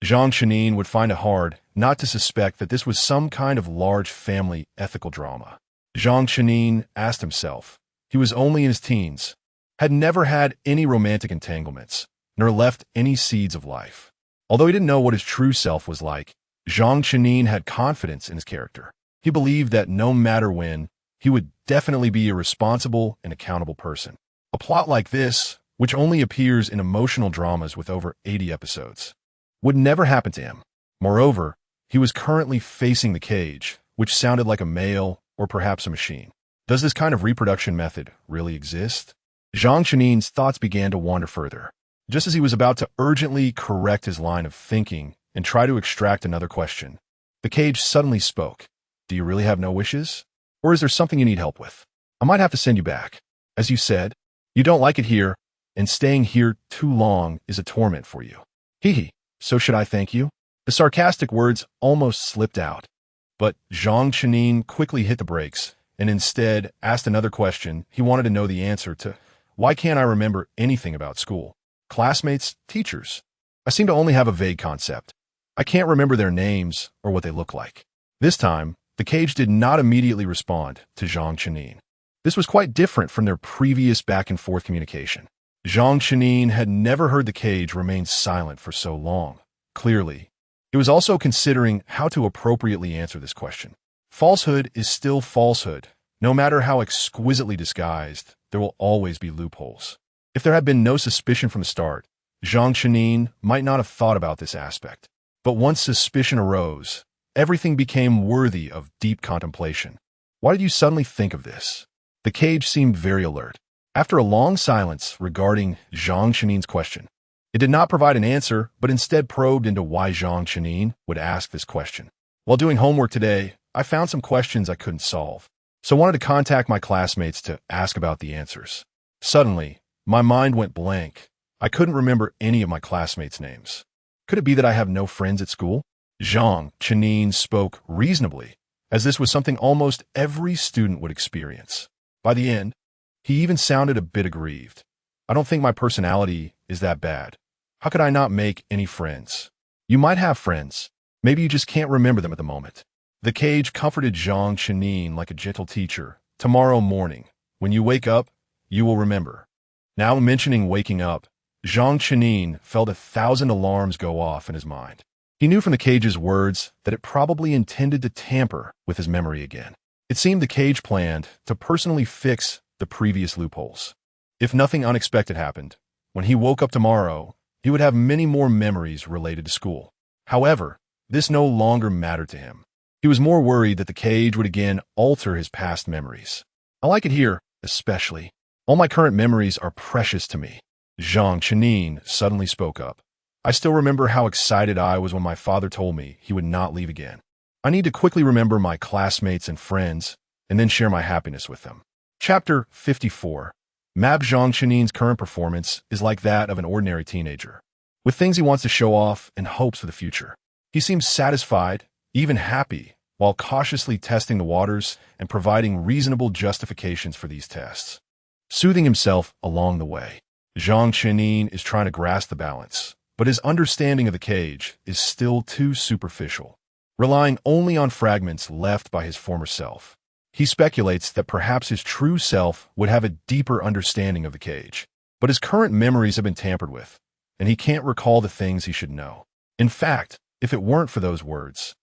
Zhang Chenyan would find it hard not to suspect that this was some kind of large family ethical drama. Zhang Chenyan asked himself. He was only in his teens, had never had any romantic entanglements, nor left any seeds of life. Although he didn't know what his true self was like, Zhang Chenyan had confidence in his character. He believed that no matter when, he would definitely be a responsible and accountable person. A plot like this, which only appears in emotional dramas with over 80 episodes, would never happen to him. Moreover, he was currently facing the cage, which sounded like a male or perhaps a machine. Does this kind of reproduction method really exist? Zhang Chenyan's thoughts began to wander further. Just as he was about to urgently correct his line of thinking and try to extract another question, the cage suddenly spoke. "Do you really have no wishes? Or is there something you need help with? I might have to send you back. As you said, you don't like it here, and staying here too long is a torment for you. Hee. So should I thank you?" The sarcastic words almost slipped out, but Zhang Chenyan quickly hit the brakes and instead asked another question he wanted to know the answer to. "Why can't I remember anything about school? Classmates, teachers? I seem to only have a vague concept. I can't remember their names or what they look like." This time, the cage did not immediately respond to Zhang Chenyan. This was quite different from their previous back-and-forth communication. Zhang Chenin had never heard the cage remain silent for so long. Clearly, it was also considering how to appropriately answer this question. Falsehood is still falsehood. No matter how exquisitely disguised, there will always be loopholes. If there had been no suspicion from the start, Zhang Chenin might not have thought about this aspect. But once suspicion arose, everything became worthy of deep contemplation. Why did you suddenly think of this? The cage seemed very alert. After a long silence regarding Zhang Chenin's question, it did not provide an answer, but instead probed into why Zhang Chenin would ask this question. While doing homework today, I found some questions I couldn't solve, so I wanted to contact my classmates to ask about the answers. Suddenly, my mind went blank. I couldn't remember any of my classmates' names. Could it be that I have no friends at school? Zhang Chenin spoke reasonably, as this was something almost every student would experience. By the end, he even sounded a bit aggrieved. I don't think my personality is that bad. How could I not make any friends? You might have friends. Maybe you just can't remember them at the moment. The cage comforted Zhang Chenin like a gentle teacher. Tomorrow morning, when you wake up, you will remember. Now mentioning waking up, Zhang Chenin felt 1,000 alarms go off in his mind. He knew from the cage's words that it probably intended to tamper with his memory again. It seemed the cage planned to personally fix the previous loopholes. If nothing unexpected happened, when he woke up tomorrow, he would have many more memories related to school. However, this no longer mattered to him. He was more worried that the cage would again alter his past memories. I like it here, especially. All my current memories are precious to me. Zhang Chenin suddenly spoke up. I still remember how excited I was when my father told me he would not leave again. I need to quickly remember my classmates and friends, and then share my happiness with them. Chapter 54. Mab Zhang Chenin's current performance is like that of an ordinary teenager, with things he wants to show off and hopes for the future. He seems satisfied, even happy, while cautiously testing the waters and providing reasonable justifications for these tests. Soothing himself along the way, Zhang Chenin is trying to grasp the balance, but his understanding of the cage is still too superficial, relying only on fragments left by his former self. He speculates that perhaps his true self would have a deeper understanding of the cage, but his current memories have been tampered with, and he can't recall the things he should know. In fact, if it weren't for those words,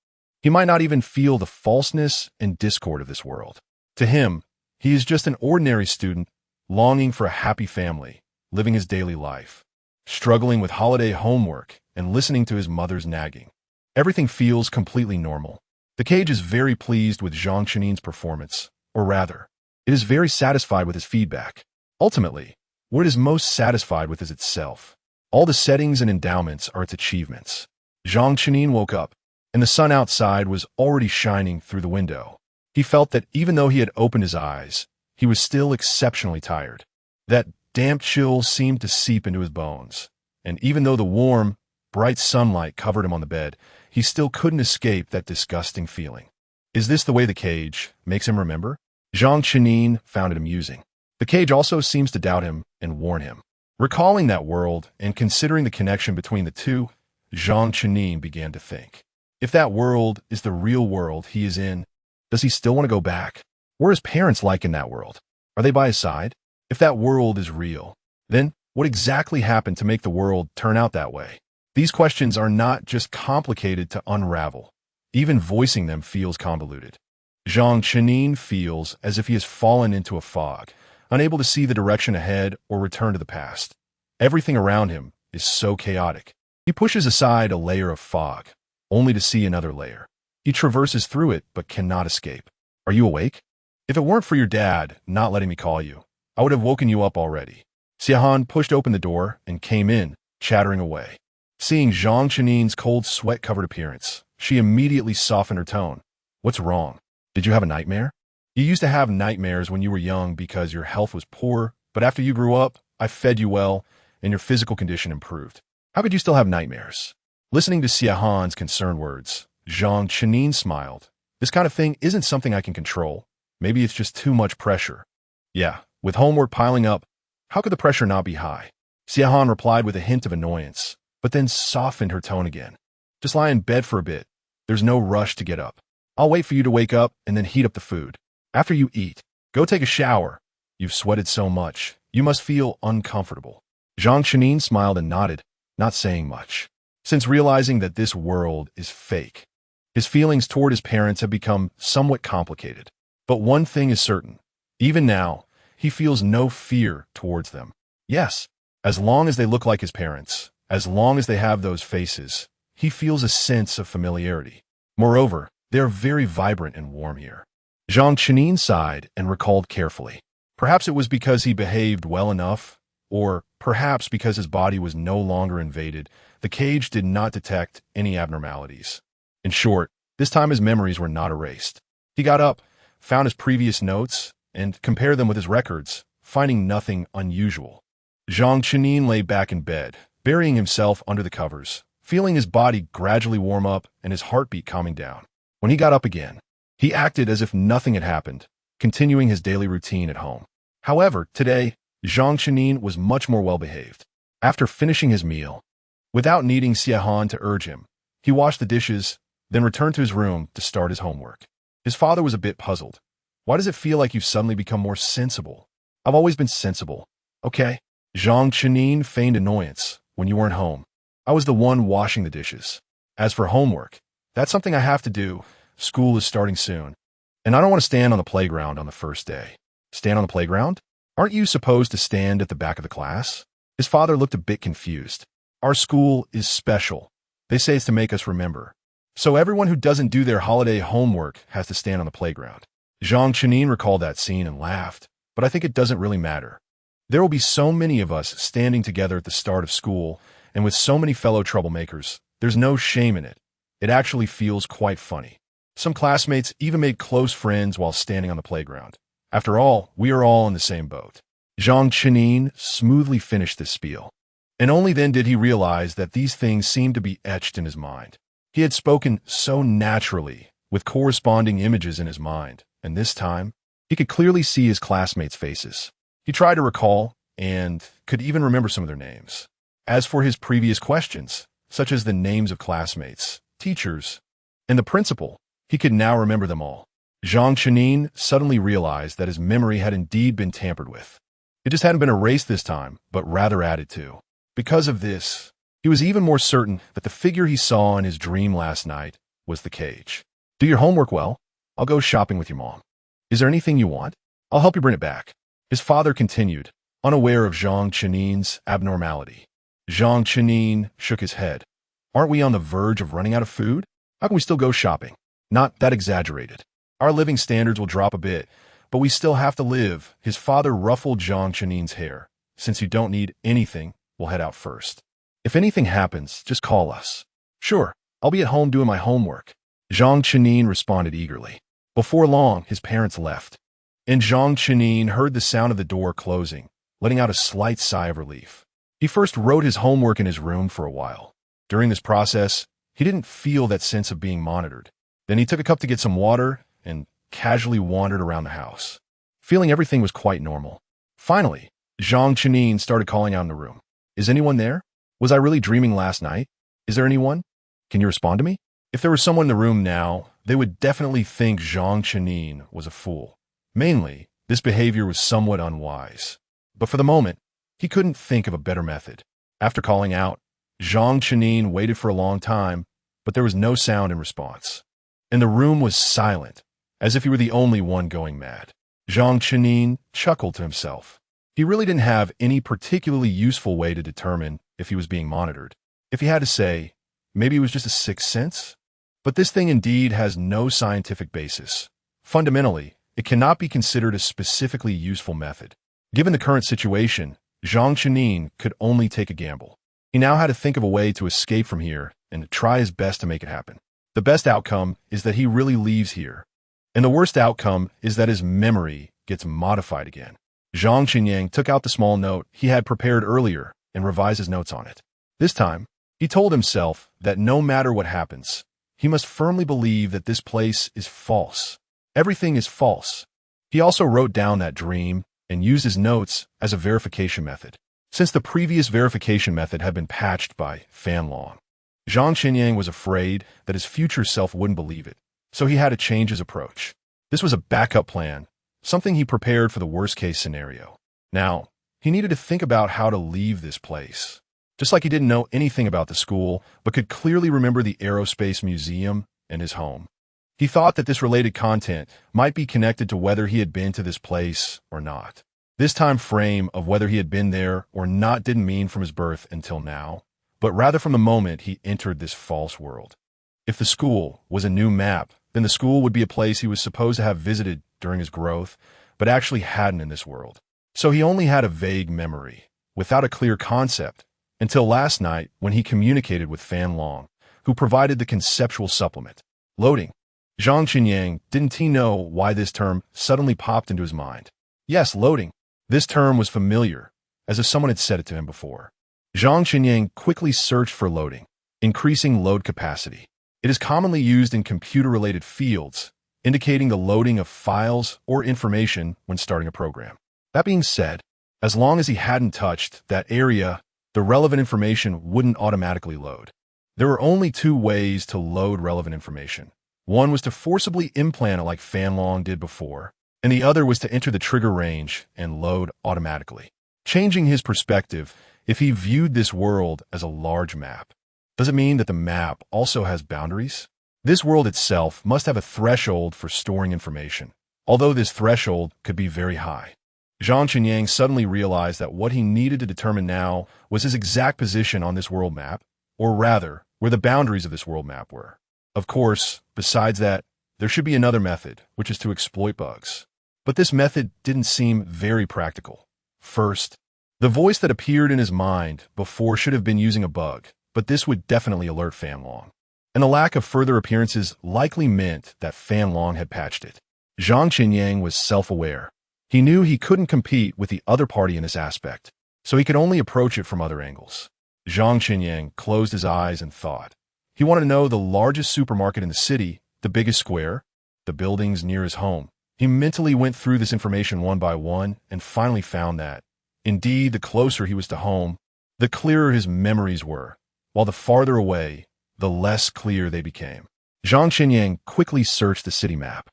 he might not even feel the falseness and discord of this world. To him, he is just an ordinary student, longing for a happy family, living his daily life, struggling with holiday homework and listening to his mother's nagging. Everything feels completely normal. The cage is very pleased with Zhang Chenin's performance, or rather, it is very satisfied with his feedback. Ultimately, what it is most satisfied with is itself. All the settings and endowments are its achievements. Zhang Chenin woke up, and the sun outside was already shining through the window. He felt that even though he had opened his eyes, he was still exceptionally tired. That damp chill seemed to seep into his bones, and even though the warm, bright sunlight covered him on the bed, he still couldn't escape that disgusting feeling. Is this the way the cage makes him remember? Zhang Chenin found it amusing. The cage also seems to doubt him and warn him. Recalling that world and considering the connection between the two, Zhang Chenin began to think. If that world is the real world he is in, does he still want to go back? What are his parents like in that world? Are they by his side? If that world is real, then what exactly happened to make the world turn out that way? These questions are not just complicated to unravel. Even voicing them feels convoluted. Zhang Chenin feels as if he has fallen into a fog, unable to see the direction ahead or return to the past. Everything around him is so chaotic. He pushes aside a layer of fog, only to see another layer. He traverses through it but cannot escape. Are you awake? If it weren't for your dad not letting me call you, I would have woken you up already. Xiahan pushed open the door and came in, chattering away. Seeing Zhang Chenin's cold, sweat-covered appearance, she immediately softened her tone. What's wrong? Did you have a nightmare? You used to have nightmares when you were young because your health was poor, but after you grew up, I fed you well, and your physical condition improved. How could you still have nightmares? Listening to Xiahan's concerned words, Zhang Chenin smiled. This kind of thing isn't something I can control. Maybe it's just too much pressure. Yeah, with homework piling up, how could the pressure not be high? Xiahan replied with a hint of annoyance, but then softened her tone again. Just lie in bed for a bit. There's no rush to get up. I'll wait for you to wake up and then heat up the food. After you eat, go take a shower. You've sweated so much, you must feel uncomfortable. Zhang Chenin smiled and nodded, not saying much. Since realizing that this world is fake, his feelings toward his parents have become somewhat complicated. But one thing is certain. Even now, he feels no fear towards them. Yes, as long as they look like his parents, as long as they have those faces, he feels a sense of familiarity. Moreover, they are very vibrant and warm here. Zhang Chenin sighed and recalled carefully. Perhaps it was because he behaved well enough, or perhaps because his body was no longer invaded, the cage did not detect any abnormalities. In short, this time his memories were not erased. He got up, found his previous notes, and compared them with his records, finding nothing unusual. Zhang Chenin lay back in bed, burying himself under the covers, feeling his body gradually warm up and his heartbeat calming down. When he got up again, he acted as if nothing had happened, continuing his daily routine at home. However, today, Zhang Chenin was much more well-behaved. After finishing his meal, without needing Xie to urge him, he washed the dishes, then returned to his room to start his homework. His father was a bit puzzled. Why does it feel like you've suddenly become more sensible? I've always been sensible. Okay. Zhang Chenin feigned annoyance when you weren't home. I was the one washing the dishes. As for homework, that's something I have to do. School is starting soon. And I don't want to stand on the playground on the first day. Stand on the playground? Aren't you supposed to stand at the back of the class? His father looked a bit confused. Our school is special. They say it's to make us remember. So everyone who doesn't do their holiday homework has to stand on the playground. Zhang Chenin recalled that scene and laughed, but I think it doesn't really matter. There will be so many of us standing together at the start of school, and with so many fellow troublemakers, there's no shame in it. It actually feels quite funny. Some classmates even made close friends while standing on the playground. After all, we are all in the same boat. Zhang Chenin smoothly finished this spiel. And only then did he realize that these things seemed to be etched in his mind. He had spoken so naturally, with corresponding images in his mind, and this time, he could clearly see his classmates' faces. He tried to recall, and could even remember some of their names. As for his previous questions, such as the names of classmates, teachers, and the principal, he could now remember them all. Zhang Chenin suddenly realized that his memory had indeed been tampered with. It just hadn't been erased this time, but rather added to. Because of this, he was even more certain that the figure he saw in his dream last night was the cage. Do your homework well. I'll go shopping with your mom. Is there anything you want? I'll help you bring it back. His father continued, unaware of Zhang Chenin's abnormality. Zhang Chenin shook his head. Aren't we on the verge of running out of food? How can we still go shopping? Not that exaggerated. Our living standards will drop a bit, but we still have to live. His father ruffled Zhang Chenin's hair. Since you don't need anything, we'll head out first. If anything happens, just call us. Sure, I'll be at home doing my homework. Zhang Chenin responded eagerly. Before long, his parents left, and Zhang Chenin heard the sound of the door closing, letting out a slight sigh of relief. He first wrote his homework in his room for a while. During this process, he didn't feel that sense of being monitored. Then he took a cup to get some water and casually wandered around the house, feeling everything was quite normal. Finally, Zhang Chenin started calling out in the room. Is anyone there? Was I really dreaming last night? Is there anyone? Can you respond to me? If there was someone in the room now, they would definitely think Zhang Chenin was a fool. Mainly, this behavior was somewhat unwise. But for the moment, he couldn't think of a better method. After calling out, Zhang Chenin waited for a long time, but there was no sound in response. And the room was silent, as if he were the only one going mad. Zhang Chenin chuckled to himself. He really didn't have any particularly useful way to determine if he was being monitored. If he had to say, maybe it was just a sixth sense? But this thing indeed has no scientific basis. Fundamentally, it cannot be considered a specifically useful method. Given the current situation, Zhang Chenin could only take a gamble. He now had to think of a way to escape from here and to try his best to make it happen. The best outcome is that he really leaves here. And the worst outcome is that his memory gets modified again. Zhang Chenin took out the small note he had prepared earlier and revised his notes on it. This time, he told himself that no matter what happens, he must firmly believe that this place is false. Everything is false. He also wrote down that dream and used his notes as a verification method, since the previous verification method had been patched by Fan Long. Zhang Chenin was afraid that his future self wouldn't believe it, so he had to change his approach. This was a backup plan, something he prepared for the worst-case scenario. Now, He needed to think about how to leave this place. Just like he didn't know anything about the school, but could clearly remember the Aerospace Museum and his home. He thought that this related content might be connected to whether he had been to this place or not. This time frame of whether he had been there or not didn't mean from his birth until now, but rather from the moment he entered this false world. If the school was a new map, then the school would be a place he was supposed to have visited during his growth, but actually hadn't in this world. So he only had a vague memory, without a clear concept, until last night when he communicated with Fan Long, who provided the conceptual supplement. Loading. Zhang Qinyang, didn't he know why this term suddenly popped into his mind? Yes, loading. This term was familiar, as if someone had said it to him before. Zhang Qinyang quickly searched for loading, increasing load capacity. It is commonly used in computer-related fields, indicating the loading of files or information when starting a program. That being said, as long as he hadn't touched that area, the relevant information wouldn't automatically load. There were only two ways to load relevant information. One was to forcibly implant it like Fan Long did before, and the other was to enter the trigger range and load automatically. Changing his perspective, if he viewed this world as a large map, does it mean that the map also has boundaries? This world itself must have a threshold for storing information, although this threshold could be very high. Zhang Qinyang suddenly realized that what he needed to determine now was his exact position on this world map, or rather, where the boundaries of this world map were. Of course, besides that, there should be another method, which is to exploit bugs. But this method didn't seem very practical. First, the voice that appeared in his mind before should have been using a bug, but this would definitely alert Fan Long. And the lack of further appearances likely meant that Fan Long had patched it. Zhang Qinyang was self-aware. He knew he couldn't compete with the other party in this aspect, so he could only approach it from other angles. Zhang Qinyang closed his eyes and thought. He wanted to know the largest supermarket in the city, the biggest square, the buildings near his home. He mentally went through this information one by one and finally found that, indeed, the closer he was to home, the clearer his memories were, while the farther away, the less clear they became. Zhang Qinyang quickly searched the city map,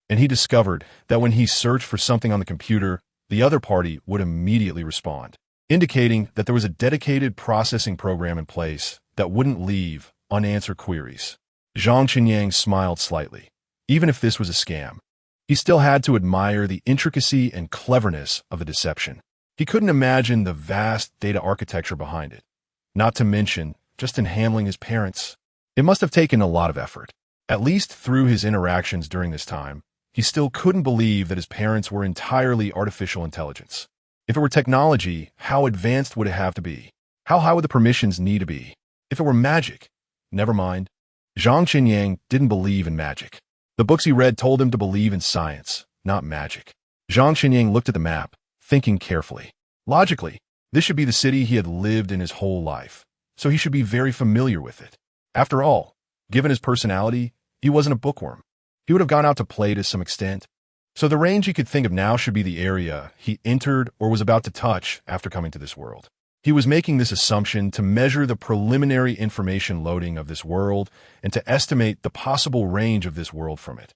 and he discovered that when he searched for something on the computer, the other party would immediately respond, indicating that there was a dedicated processing program in place that wouldn't leave unanswered queries. Zhang Qinyang smiled slightly. Even if this was a scam, he still had to admire the intricacy and cleverness of the deception. He couldn't imagine the vast data architecture behind it, not to mention just in handling his parents. It must have taken a lot of effort. At least through his interactions during this time, he still couldn't believe that his parents were entirely artificial intelligence. If it were technology, how advanced would it have to be? How high would the permissions need to be? If it were magic, never mind. Zhang Qinyang didn't believe in magic. The books he read told him to believe in science, not magic. Zhang Qinyang looked at the map, thinking carefully. Logically, this should be the city he had lived in his whole life, so he should be very familiar with it. After all, given his personality, he wasn't a bookworm. He would have gone out to play to some extent. So the range he could think of now should be the area he entered or was about to touch after coming to this world. He was making this assumption to measure the preliminary information loading of this world and to estimate the possible range of this world from it,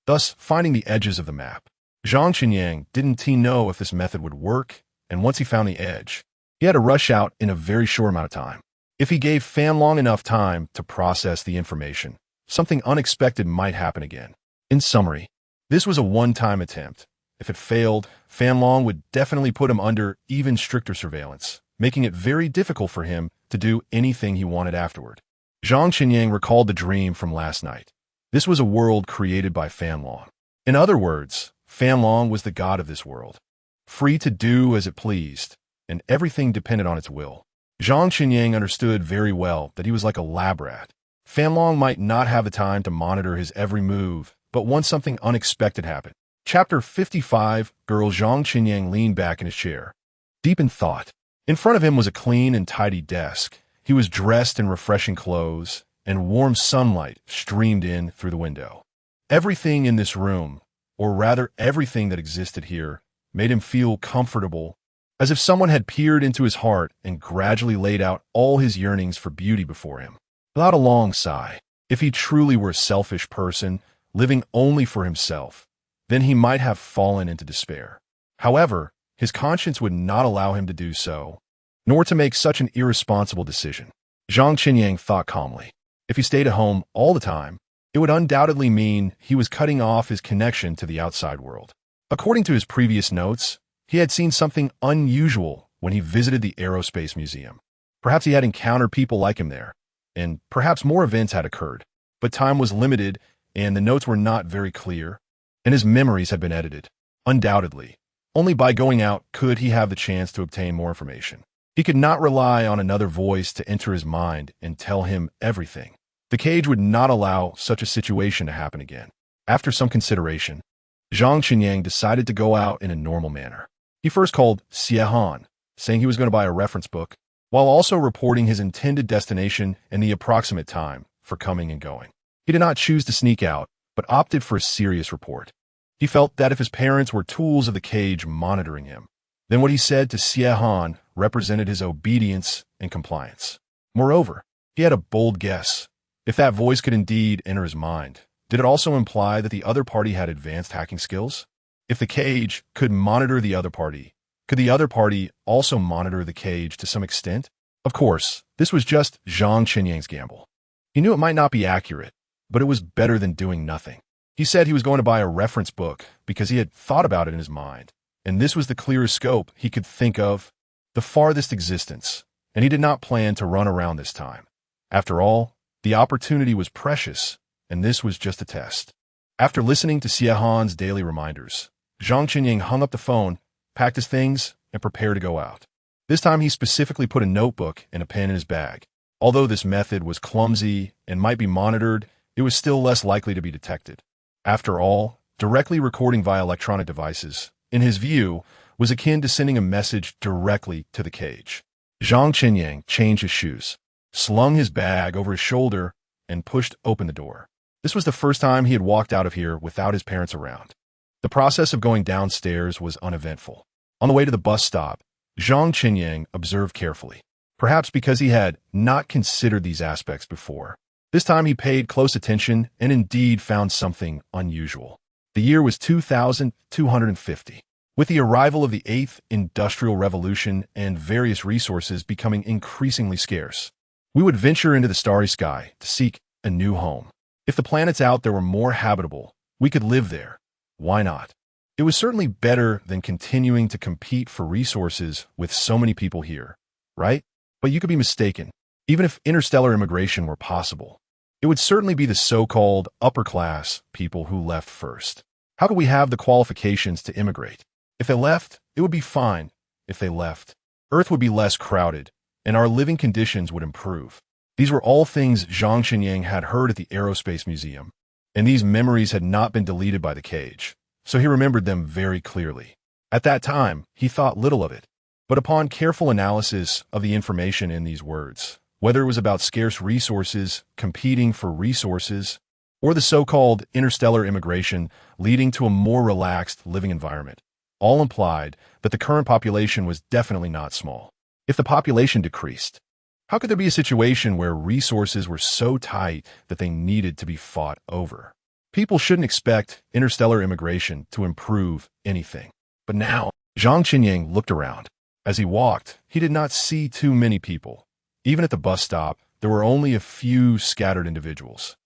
thus finding the edges of the map. Zhang Qinyang didn't know if this method would work, and once he found the edge, he had to rush out in a very short amount of time. If he gave Fan Long enough time to process the information, something unexpected might happen again. In summary, this was a one-time attempt. If it failed, Fan Long would definitely put him under even stricter surveillance, making it very difficult for him to do anything he wanted afterward. Zhang Qinyang recalled the dream from last night. This was a world created by Fan Long. In other words, Fan Long was the god of this world, free to do as it pleased, and everything depended on its will. Zhang Qinyang understood very well that he was like a lab rat. Fan Long might not have the time to monitor his every move, but once something unexpected happened. Chapter 55, Girl. Zhang Qinyang leaned back in his chair, deep in thought. In front of him was a clean and tidy desk. He was dressed in refreshing clothes, and warm sunlight streamed in through the window. Everything in this room, or rather everything that existed here, made him feel comfortable, as if someone had peered into his heart and gradually laid out all his yearnings for beauty before him. Without a long sigh, if he truly were a selfish person, living only for himself, then he might have fallen into despair. However, his conscience would not allow him to do so, nor to make such an irresponsible decision. Zhang Qinyang thought calmly. If he stayed at home all the time, it would undoubtedly mean he was cutting off his connection to the outside world. According to his previous notes, he had seen something unusual when he visited the Aerospace Museum. Perhaps he had encountered people like him there, and perhaps more events had occurred. But time was limited, and the notes were not very clear, and his memories had been edited. Undoubtedly, only by going out could he have the chance to obtain more information. He could not rely on another voice to enter his mind and tell him everything. The cage would not allow such a situation to happen again. After some consideration, Zhang Qinyang decided to go out in a normal manner. He first called Xie, saying he was going to buy a reference book, while also reporting his intended destination and the approximate time for coming and going. He did not choose to sneak out, but opted for a serious report. He felt that if his parents were tools of the cage monitoring him, then what he said to Xie represented his obedience and compliance. Moreover, he had a bold guess. If that voice could indeed enter his mind, did it also imply that the other party had advanced hacking skills? If the cage could monitor the other party, could the other party also monitor the cage to some extent? Of course, this was just Zhang Qinyang's gamble. He knew it might not be accurate, but it was better than doing nothing. He said he was going to buy a reference book because he had thought about it in his mind, and this was the clearest scope he could think of, the farthest existence, and he did not plan to run around this time. After all, the opportunity was precious, and this was just a test. After listening to Xie daily reminders, Zhang Qinyang hung up the phone, packed his things, and prepared to go out. This time he specifically put a notebook and a pen in his bag. Although this method was clumsy and might be monitored, it was still less likely to be detected. After all, directly recording via electronic devices, in his view, was akin to sending a message directly to the cage. Zhang Qinyang changed his shoes, slung his bag over his shoulder, and pushed open the door. This was the first time he had walked out of here without his parents around. The process of going downstairs was uneventful. On the way to the bus stop, Zhang Qinyang observed carefully, perhaps because he had not considered these aspects before. This time he paid close attention and indeed found something unusual. The year was 2250. With the arrival of the 8th Industrial Revolution and various resources becoming increasingly scarce, we would venture into the starry sky to seek a new home. If the planets out there were more habitable, we could live there. Why not? It was certainly better than continuing to compete for resources with so many people here, right? But you could be mistaken. Even if interstellar immigration were possible, it would certainly be the so-called upper-class people who left first. How could we have the qualifications to immigrate? If they left, it would be fine. If they left, Earth would be less crowded, and our living conditions would improve. These were all things Zhang Qinyang had heard at the Aerospace Museum, and these memories had not been deleted by the cage, so he remembered them very clearly. At that time, he thought little of it, but upon careful analysis of the information in these words, whether it was about scarce resources competing for resources, or the so-called interstellar immigration leading to a more relaxed living environment, all implied that the current population was definitely not small. If the population decreased, how could there be a situation where resources were so tight that they needed to be fought over? People shouldn't expect interstellar immigration to improve anything. But now, Zhang Qinyang looked around. As he walked, he did not see too many people. Even at the bus stop, there were only a few scattered individuals.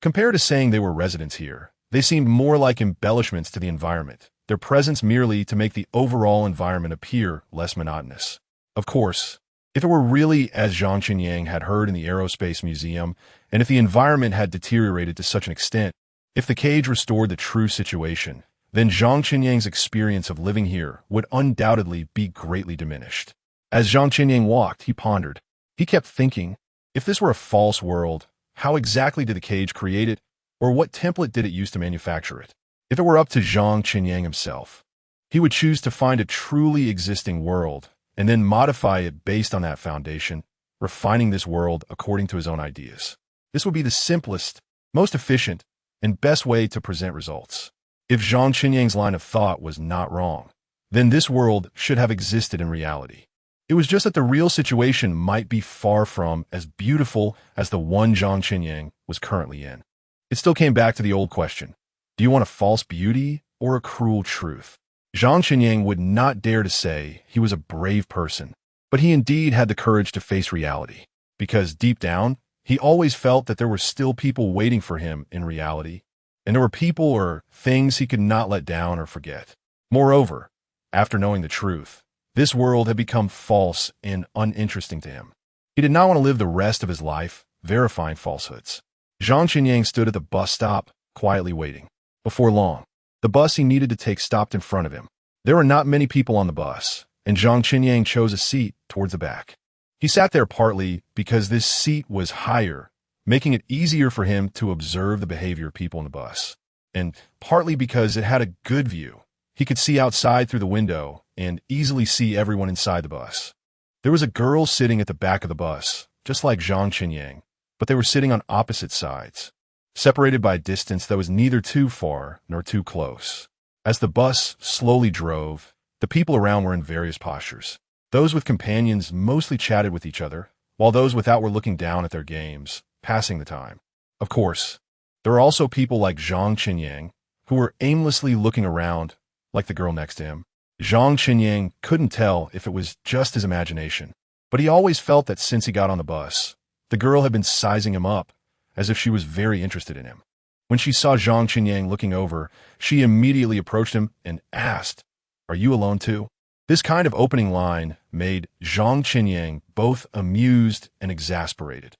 Compared to saying they were residents here, they seemed more like embellishments to the environment, their presence merely to make the overall environment appear less monotonous. Of course, if it were really as Zhang Qinyang had heard in the Aerospace Museum, and if the environment had deteriorated to such an extent, if the cage restored the true situation, then Zhang Qinyang's experience of living here would undoubtedly be greatly diminished. As Zhang Qinyang walked, he pondered. He kept thinking, if this were a false world, how exactly did the cage create it, or what template did it use to manufacture it? If it were up to Zhang Qinyang himself, he would choose to find a truly existing world and then modify it based on that foundation, refining this world according to his own ideas. This would be the simplest, most efficient, and best way to present results. If Zhang Qinyang's line of thought was not wrong, then this world should have existed in reality. It was just that the real situation might be far from as beautiful as the one Zhang Qinyang was currently in. It still came back to the old question. Do you want a false beauty or a cruel truth? Zhang Qinyang would not dare to say he was a brave person, but he indeed had the courage to face reality, because deep down, he always felt that there were still people waiting for him in reality, and there were people or things he could not let down or forget. Moreover, after knowing the truth, this world had become false and uninteresting to him. He did not want to live the rest of his life verifying falsehoods. Zhang Qinyang stood at the bus stop, quietly waiting. Before long, the bus he needed to take stopped in front of him. There were not many people on the bus, and Zhang Qinyang chose a seat towards the back. He sat there partly because this seat was higher, making it easier for him to observe the behavior of people in the bus, and partly because it had a good view. He could see outside through the window and easily see everyone inside the bus. There was a girl sitting at the back of the bus, just like Zhang Qinyang, but they were sitting on opposite sides, separated by a distance that was neither too far nor too close. As the bus slowly drove, the people around were in various postures. Those with companions mostly chatted with each other, while those without were looking down at their games, passing the time. Of course, there were also people like Zhang Qinyang, who were aimlessly looking around, like the girl next to him. Zhang Qinyang couldn't tell if it was just his imagination, but he always felt that since he got on the bus, the girl had been sizing him up, as if she was very interested in him. When she saw Zhang Qinyang looking over, she immediately approached him and asked, "Are you alone too?" This kind of opening line made Zhang Qinyang both amused and exasperated.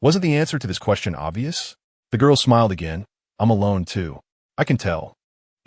Wasn't the answer to this question obvious? The girl smiled again. "I'm alone too. I can tell."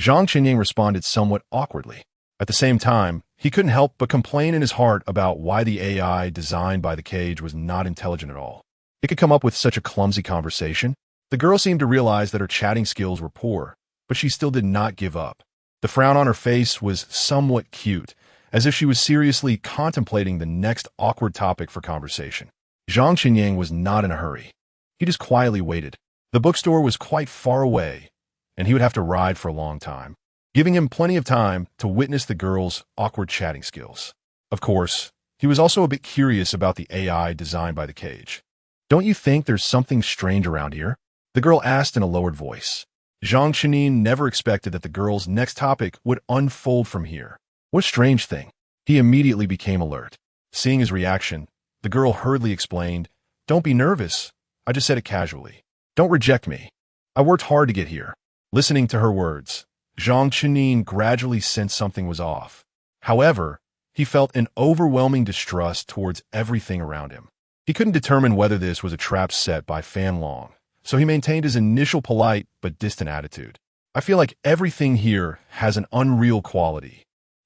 Zhang Qinyang responded somewhat awkwardly. At the same time, he couldn't help but complain in his heart about why the AI designed by the cage was not intelligent at all. It could come up with such a clumsy conversation. The girl seemed to realize that her chatting skills were poor, but she still did not give up. The frown on her face was somewhat cute, as if she was seriously contemplating the next awkward topic for conversation. Zhang Qinyang was not in a hurry. He just quietly waited. The bookstore was quite far away, and he would have to ride for a long time, giving him plenty of time to witness the girl's awkward chatting skills. Of course, he was also a bit curious about the AI designed by the cage. "Don't you think there's something strange around here?" the girl asked in a lowered voice. Zhang Qinyang never expected that the girl's next topic would unfold from here. What strange thing? He immediately became alert. Seeing his reaction, the girl hurriedly explained, "Don't be nervous. I just said it casually. Don't reject me. I worked hard to get here." Listening to her words, Zhang Qinyang gradually sensed something was off. However, he felt an overwhelming distrust towards everything around him. He couldn't determine whether this was a trap set by Fan Long, so he maintained his initial polite but distant attitude. "I feel like everything here has an unreal quality,"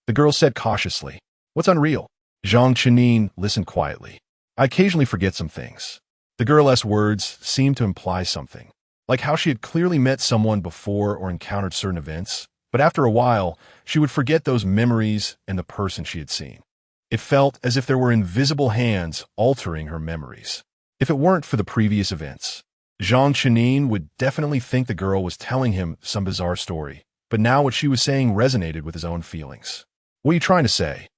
the girl said cautiously. "What's unreal?" Zhang Qinyang listened quietly. "I occasionally forget some things." The girl's words seemed to imply something, like how she had clearly met someone before or encountered certain events, but after a while, she would forget those memories and the person she had seen. It felt as if there were invisible hands altering her memories. If it weren't for the previous events, Zhang Qinyang would definitely think the girl was telling him some bizarre story, but now what she was saying resonated with his own feelings. "What are you trying to say?"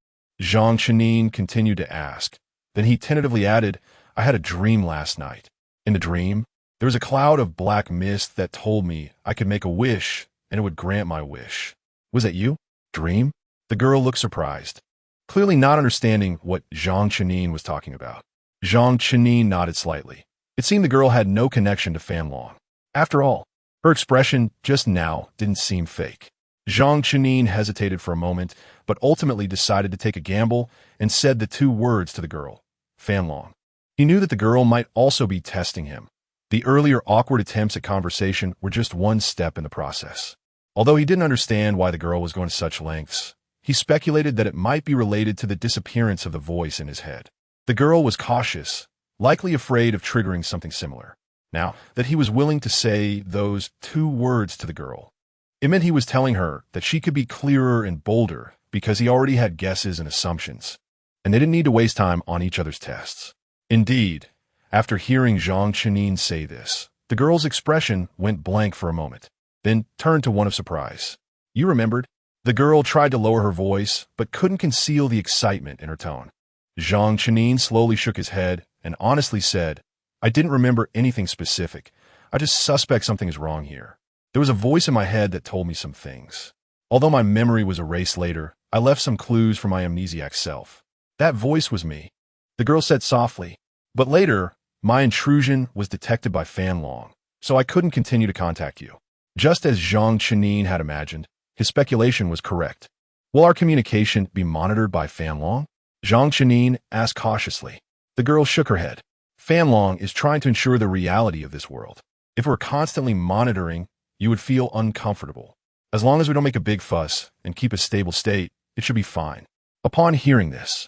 Zhang Qinyang continued to ask. Then he tentatively added, "I had a dream last night. In the dream, there was a cloud of black mist that told me I could make a wish and it would grant my wish." "Was that you? Dream?" The girl looked surprised, clearly not understanding what Zhang Qinyang was talking about. Zhang Qinyang nodded slightly. It seemed the girl had no connection to Fan Long. After all, her expression just now didn't seem fake. Zhang Qinyang hesitated for a moment, but ultimately decided to take a gamble and said the two words to the girl, "Fan Long." He knew that the girl might also be testing him. The earlier awkward attempts at conversation were just one step in the process. Although he didn't understand why the girl was going to such lengths, he speculated that it might be related to the disappearance of the voice in his head. The girl was cautious, likely afraid of triggering something similar. Now that he was willing to say those two words to the girl, it meant he was telling her that she could be clearer and bolder because he already had guesses and assumptions, and they didn't need to waste time on each other's tests. Indeed, after hearing Zhang Qinyang say this, the girl's expression went blank for a moment, then turned to one of surprise. "You remembered?" The girl tried to lower her voice, but couldn't conceal the excitement in her tone. Zhang Qinyang slowly shook his head and honestly said, "I didn't remember anything specific. I just suspect something is wrong here. There was a voice in my head that told me some things." Although my memory was erased later, I left some clues for my amnesiac self. That voice was me, the girl said softly. But later, my intrusion was detected by Fan Long, so I couldn't continue to contact you. Just as Zhang Chenin had imagined, his speculation was correct. Will our communication be monitored by Fan Long? Zhang Chenin asked cautiously. The girl shook her head. Fan Long is trying to ensure the reality of this world. If we're constantly monitoring, you would feel uncomfortable. As long as we don't make a big fuss and keep a stable state, it should be fine. Upon hearing this,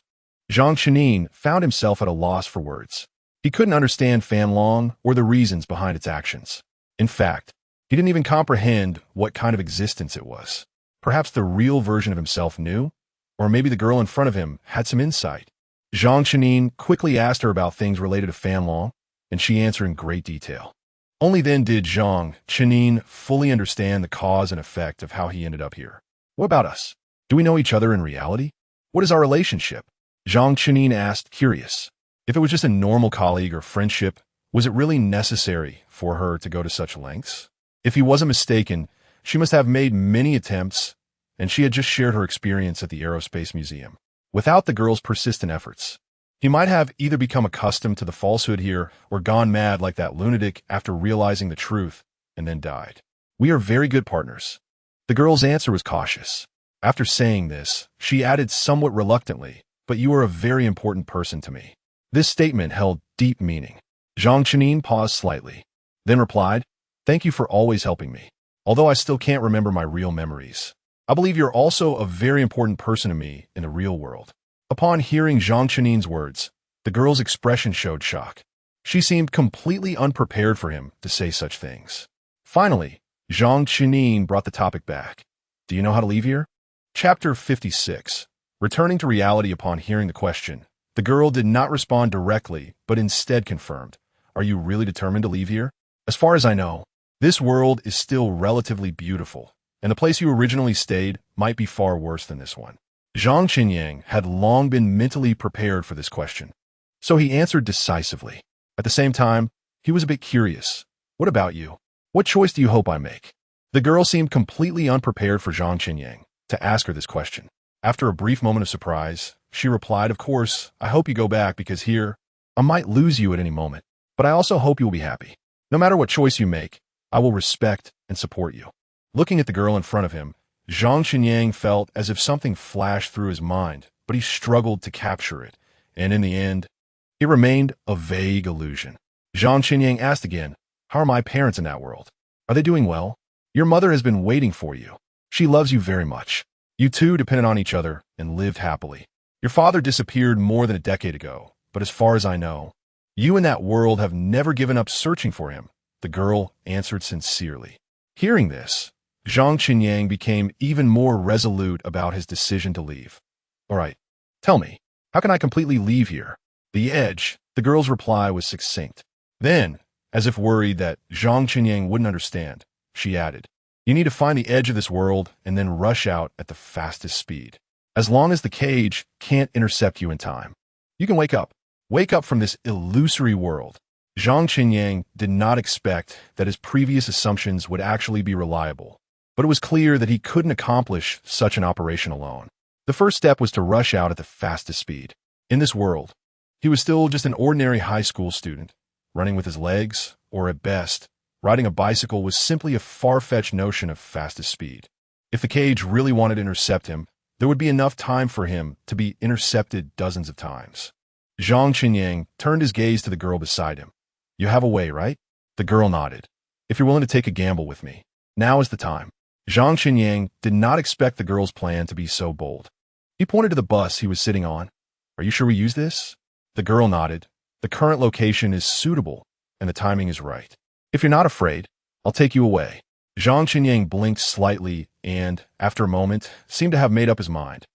Zhang Chenin found himself at a loss for words. He couldn't understand Fan Long or the reasons behind its actions. In fact, he didn't even comprehend what kind of existence it was. Perhaps the real version of himself knew, or maybe the girl in front of him had some insight. Zhang Chenin quickly asked her about things related to Fan Long, and she answered in great detail. Only then did Zhang Chenin fully understand the cause and effect of how he ended up here. What about us? Do we know each other in reality? What is our relationship? Zhang Chenin asked, curious. If it was just a normal colleague or friendship, was it really necessary for her to go to such lengths? If he wasn't mistaken, she must have made many attempts, and she had just shared her experience at the Aerospace Museum. Without the girl's persistent efforts, he might have either become accustomed to the falsehood here or gone mad like that lunatic after realizing the truth and then died. We are very good partners. The girl's answer was cautious. After saying this, she added somewhat reluctantly, but you are a very important person to me. This statement held deep meaning. Zhang Chenin paused slightly, then replied, thank you for always helping me. Although I still can't remember my real memories, I believe you're also a very important person to me in the real world. Upon hearing Zhang Chenin's words, the girl's expression showed shock. She seemed completely unprepared for him to say such things. Finally, Zhang Chenin brought the topic back. Do you know how to leave here? Chapter 56. Returning to reality upon hearing the question, the girl did not respond directly, but instead confirmed, are you really determined to leave here? As far as I know, this world is still relatively beautiful, and the place you originally stayed might be far worse than this one. Zhang Qinyang had long been mentally prepared for this question, so he answered decisively. At the same time, he was a bit curious. What about you? What choice do you hope I make? The girl seemed completely unprepared for Zhang Qinyang to ask her this question. After a brief moment of surprise, she replied, of course, I hope you go back because here, I might lose you at any moment, but I also hope you will be happy. No matter what choice you make, I will respect and support you. Looking at the girl in front of him, Zhang Qinyang felt as if something flashed through his mind, but he struggled to capture it, and in the end, it remained a vague illusion. Zhang Qinyang asked again, how are my parents in that world? Are they doing well? Your mother has been waiting for you. She loves you very much. You two depended on each other and lived happily. Your father disappeared more than a decade ago, but as far as I know, you in that world have never given up searching for him, the girl answered sincerely. Hearing this, Zhang Qinyang became even more resolute about his decision to leave. All right, tell me, how can I completely leave here? The edge, the girl's reply was succinct. Then, as if worried that Zhang Qinyang wouldn't understand, she added, you need to find the edge of this world and then rush out at the fastest speed. As long as the cage can't intercept you in time, you can wake up. Wake up from this illusory world. Zhang Qinyang did not expect that his previous assumptions would actually be reliable, but it was clear that he couldn't accomplish such an operation alone. The first step was to rush out at the fastest speed. In this world, he was still just an ordinary high school student, running with his legs, or at best, riding a bicycle was simply a far-fetched notion of fastest speed. If the cage really wanted to intercept him, there would be enough time for him to be intercepted dozens of times. Zhang Qinyang turned his gaze to the girl beside him. You have a way, right? The girl nodded. If you're willing to take a gamble with me, now is the time. Zhang Qinyang did not expect the girl's plan to be so bold. He pointed to the bus he was sitting on. Are you sure we use this? The girl nodded. The current location is suitable, and the timing is right. If you're not afraid, I'll take you away. Zhang Qinyang blinked slightly and, after a moment, seemed to have made up his mind.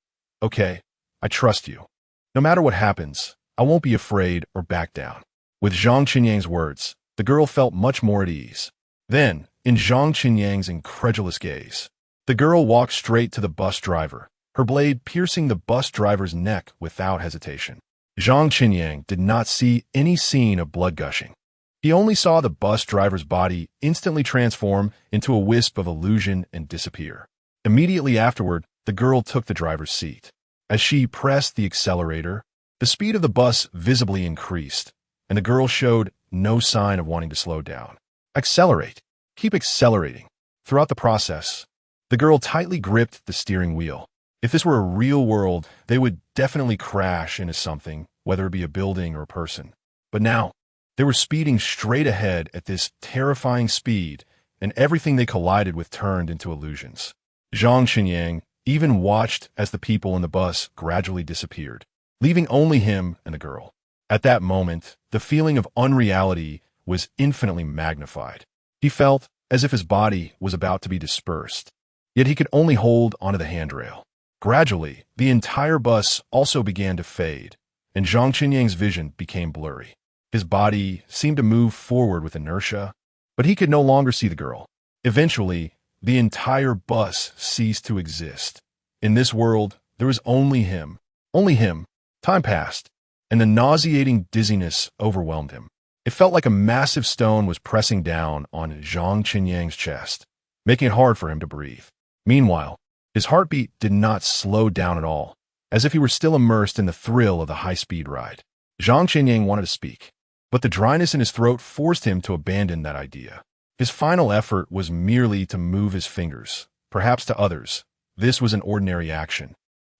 Okay, I trust you. No matter what happens, I won't be afraid or back down. With Zhang Qinyang's words, the girl felt much more at ease. Then, in Zhang Qinyang's incredulous gaze, the girl walked straight to the bus driver, her blade piercing the bus driver's neck without hesitation. Zhang Qinyang did not see any scene of blood gushing. He only saw the bus driver's body instantly transform into a wisp of illusion and disappear. Immediately afterward, the girl took the driver's seat. As she pressed the accelerator, the speed of the bus visibly increased, and the girl showed no sign of wanting to slow down. Accelerate. Keep accelerating. Throughout the process, the girl tightly gripped the steering wheel. If this were a real world, they would definitely crash into something, whether it be a building or a person. But now, they were speeding straight ahead at this terrifying speed, and everything they collided with turned into illusions. Zhang Qinyang even watched as the people in the bus gradually disappeared, leaving only him and the girl. At that moment, the feeling of unreality was infinitely magnified. He felt as if his body was about to be dispersed, yet he could only hold onto the handrail. Gradually, the entire bus also began to fade, and Zhang Qinyang's vision became blurry. His body seemed to move forward with inertia, but he could no longer see the girl. Eventually, the entire bus ceased to exist. In this world, there was only him. Only him. Time passed, and the nauseating dizziness overwhelmed him. It felt like a massive stone was pressing down on Zhang Qinyang's chest, making it hard for him to breathe. Meanwhile, his heartbeat did not slow down at all, as if he were still immersed in the thrill of the high-speed ride. Zhang Qinyang wanted to speak, but the dryness in his throat forced him to abandon that idea. His final effort was merely to move his fingers. Perhaps to others, this was an ordinary action.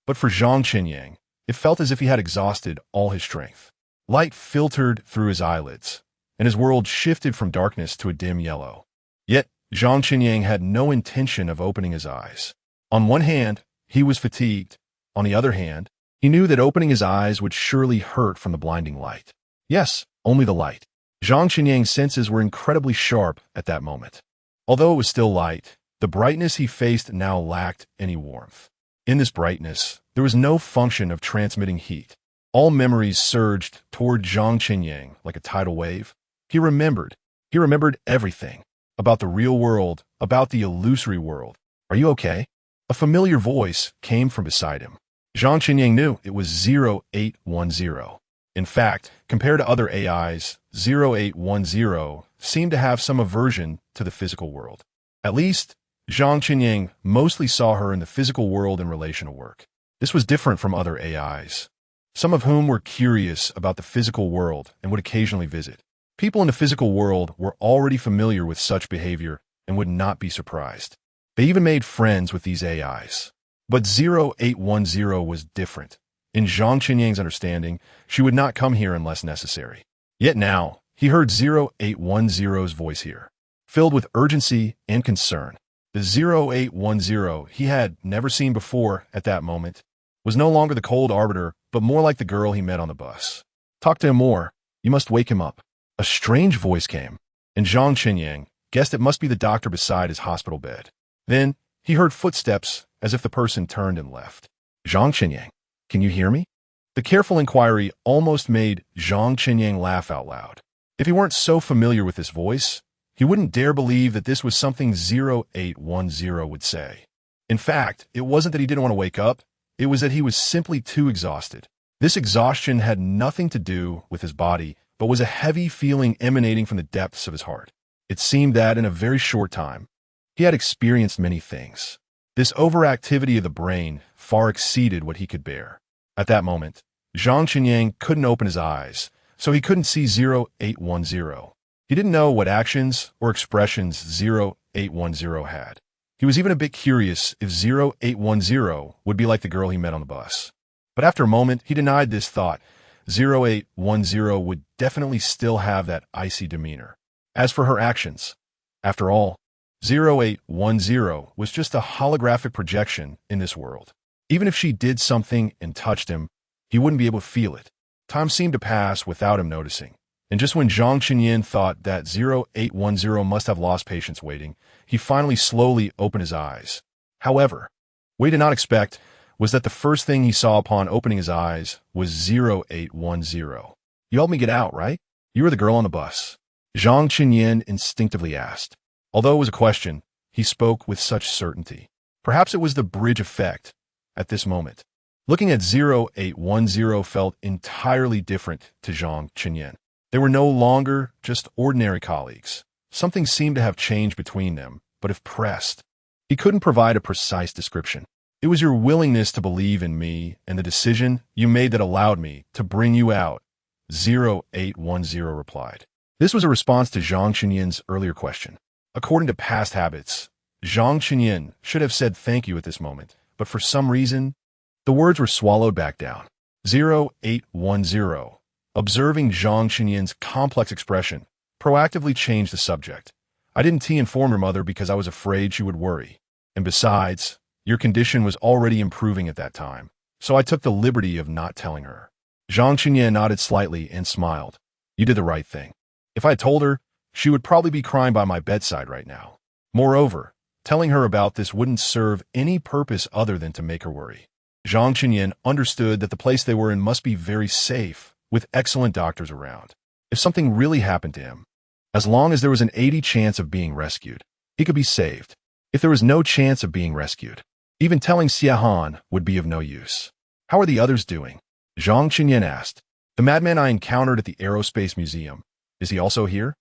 But for Zhang Qinyang, it felt as if he had exhausted all his strength. Light filtered through his eyelids, and his world shifted from darkness to a dim yellow. Yet, Zhang Qinyang had no intention of opening his eyes. On one hand, he was fatigued. On the other hand, he knew that opening his eyes would surely hurt from the blinding light. Yes, only the light. Zhang Qinyang's senses were incredibly sharp at that moment. Although it was still light, the brightness he faced now lacked any warmth. In this brightness, there was no function of transmitting heat. All memories surged toward Zhang Qinyang like a tidal wave. He remembered everything. About the real world, about the illusory world. Are you okay? A familiar voice came from beside him. Zhang Qinyang knew it was 0810. In fact, compared to other AIs, 0810 seemed to have some aversion to the physical world. At least, Zhang Qinyang mostly saw her in the physical world in relation to work. This was different from other AIs, some of whom were curious about the physical world and would occasionally visit. People in the physical world were already familiar with such behavior and would not be surprised. They even made friends with these AIs. But 0810 was different. In Zhang Qinyang's understanding, she would not come here unless necessary. Yet now, he heard 0810's voice here, filled with urgency and concern. The 0810 he had never seen before at that moment was no longer the cold arbiter, but more like the girl he met on the bus. Talk to him more. You must wake him up. A strange voice came, and Zhang Qinyang guessed it must be the doctor beside his hospital bed. Then, he heard footsteps as if the person turned and left. Zhang Qinyang, can you hear me? The careful inquiry almost made Zhang Qinyang laugh out loud. If he weren't so familiar with this voice, he wouldn't dare believe that this was something 0810 would say. In fact, it wasn't that he didn't want to wake up, it was that he was simply too exhausted. This exhaustion had nothing to do with his body, but was a heavy feeling emanating from the depths of his heart. It seemed that in a very short time, he had experienced many things. This overactivity of the brain far exceeded what he could bear. At that moment, Zhang Qinyang couldn't open his eyes, so he couldn't see 0810. He didn't know what actions or expressions 0810 had. He was even a bit curious if 0810 would be like the girl he met on the bus. But after a moment, he denied this thought. 0810 would definitely still have that icy demeanor. As for her actions, after all, 0810 was just a holographic projection in this world. Even if she did something and touched him, he wouldn't be able to feel it. Time seemed to pass without him noticing. And just when Zhang Qinyang thought that 0810 must have lost patience waiting, he finally slowly opened his eyes. However, what he did not expect was that the first thing he saw upon opening his eyes was 0810. You helped me get out, right? You were the girl on the bus. Zhang Qinyang instinctively asked. Although it was a question, he spoke with such certainty. Perhaps it was the bridge effect at this moment. Looking at 0810 felt entirely different to Zhang Qinyang. They were no longer just ordinary colleagues. Something seemed to have changed between them, but if pressed, He couldn't provide a precise description. It was your willingness to believe in me and the decision you made that allowed me to bring you out, 0810 replied. This was a response to Zhang Chenyan's earlier question. According to past habits, Zhang Chenyan should have said thank you at this moment, but for some reason, the words were swallowed back down. 0810, observing Zhang Chenyan's complex expression, proactively changed the subject. I didn't inform your mother because I was afraid she would worry. And besides, your condition was already improving at that time, so I took the liberty of not telling her. Zhang Chenyan nodded slightly and smiled. You did the right thing. If I had told her, she would probably be crying by my bedside right now. Moreover, telling her about this wouldn't serve any purpose other than to make her worry. Zhang Chenyan understood that the place they were in must be very safe, with excellent doctors around. If something really happened to him, as long as there was an 80 chance of being rescued, he could be saved. If there was no chance of being rescued, even telling Xiahan would be of no use. How are the others doing? Zhang Chenyan asked. The madman I encountered at the Aerospace Museum. Is he also here?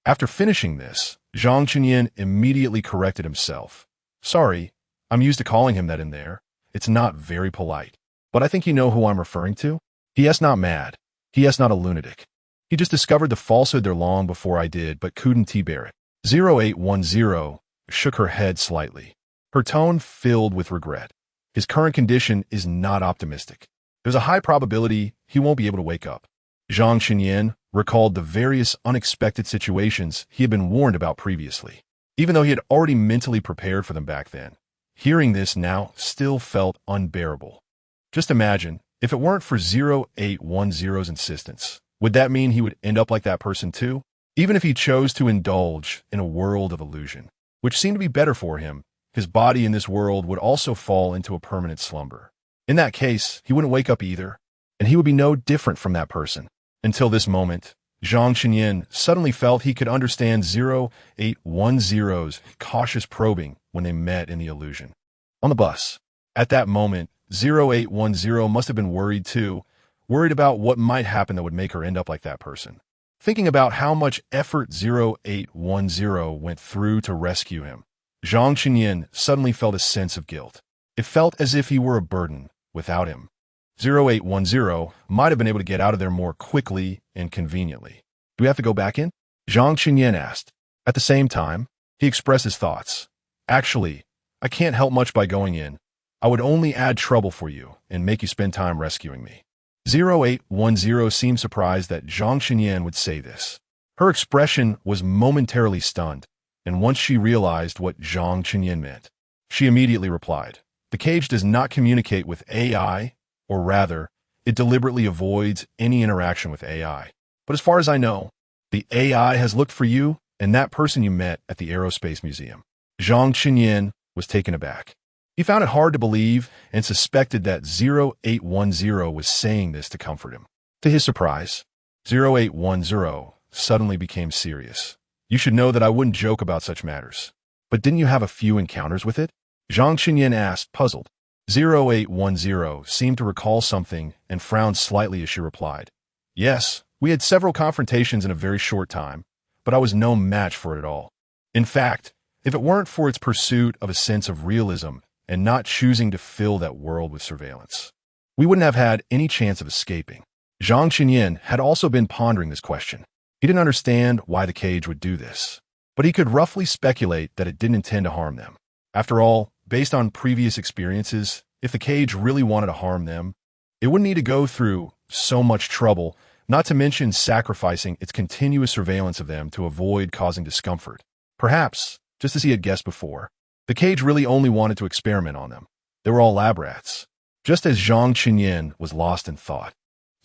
After finishing this, Zhang Chenyan immediately corrected himself. Sorry, I'm used to calling him that in there. It's not very polite. But I think you know who I'm referring to? He is not mad. He is not a lunatic. He just discovered the falsehood there long before I did, but couldn't bear it. 0810 shook her head slightly, her tone filled with regret. His current condition is not optimistic. There's a high probability he won't be able to wake up. Zhang Chenyan recalled the various unexpected situations he had been warned about previously, even though he had already mentally prepared for them back then. Hearing this now still felt unbearable. Just imagine, if it weren't for 0810's insistence, would that mean he would end up like that person too? Even if he chose to indulge in a world of illusion, which seemed to be better for him, his body in this world would also fall into a permanent slumber. In that case, he wouldn't wake up either, and he would be no different from that person. Until this moment, Zhang Chenyan suddenly felt he could understand 0810's cautious probing when they met in the illusion. On the bus. At that moment, 0810 must have been worried too, worried about what might happen that would make her end up like that person. Thinking about how much effort 0810 went through to rescue him, Zhang Chenyan suddenly felt a sense of guilt. It felt as if he were a burden without him. 0810 might have been able to get out of there more quickly and conveniently. Do we have to go back in? Zhang Chenyan asked. At the same time, he expressed his thoughts. Actually, I can't help much by going in. I would only add trouble for you and make you spend time rescuing me. 0810 seemed surprised that Zhang Chenyan would say this. Her expression was momentarily stunned, and once she realized what Zhang Chenyan meant, she immediately replied, the cage does not communicate with AI, or rather, it deliberately avoids any interaction with AI. But as far as I know, the AI has looked for you and that person you met at the Aerospace Museum. Zhang Chenyan was taken aback. He found it hard to believe and suspected that 0810 was saying this to comfort him. To his surprise, 0810 suddenly became serious. You should know that I wouldn't joke about such matters. But didn't you have a few encounters with it? Zhang Chenyan asked, puzzled. 0810 seemed to recall something and frowned slightly as she replied. Yes, we had several confrontations in a very short time, but I was no match for it at all. In fact, if it weren't for its pursuit of a sense of realism and not choosing to fill that world with surveillance, we wouldn't have had any chance of escaping. Zhang Chenyan had also been pondering this question. He didn't understand why the cage would do this, but he could roughly speculate that it didn't intend to harm them. After all, based on previous experiences, if the cage really wanted to harm them, it wouldn't need to go through so much trouble, not to mention sacrificing its continuous surveillance of them to avoid causing discomfort. Perhaps, just as he had guessed before, the cage really only wanted to experiment on them. They were all lab rats. Just as Zhang Chenyan was lost in thought,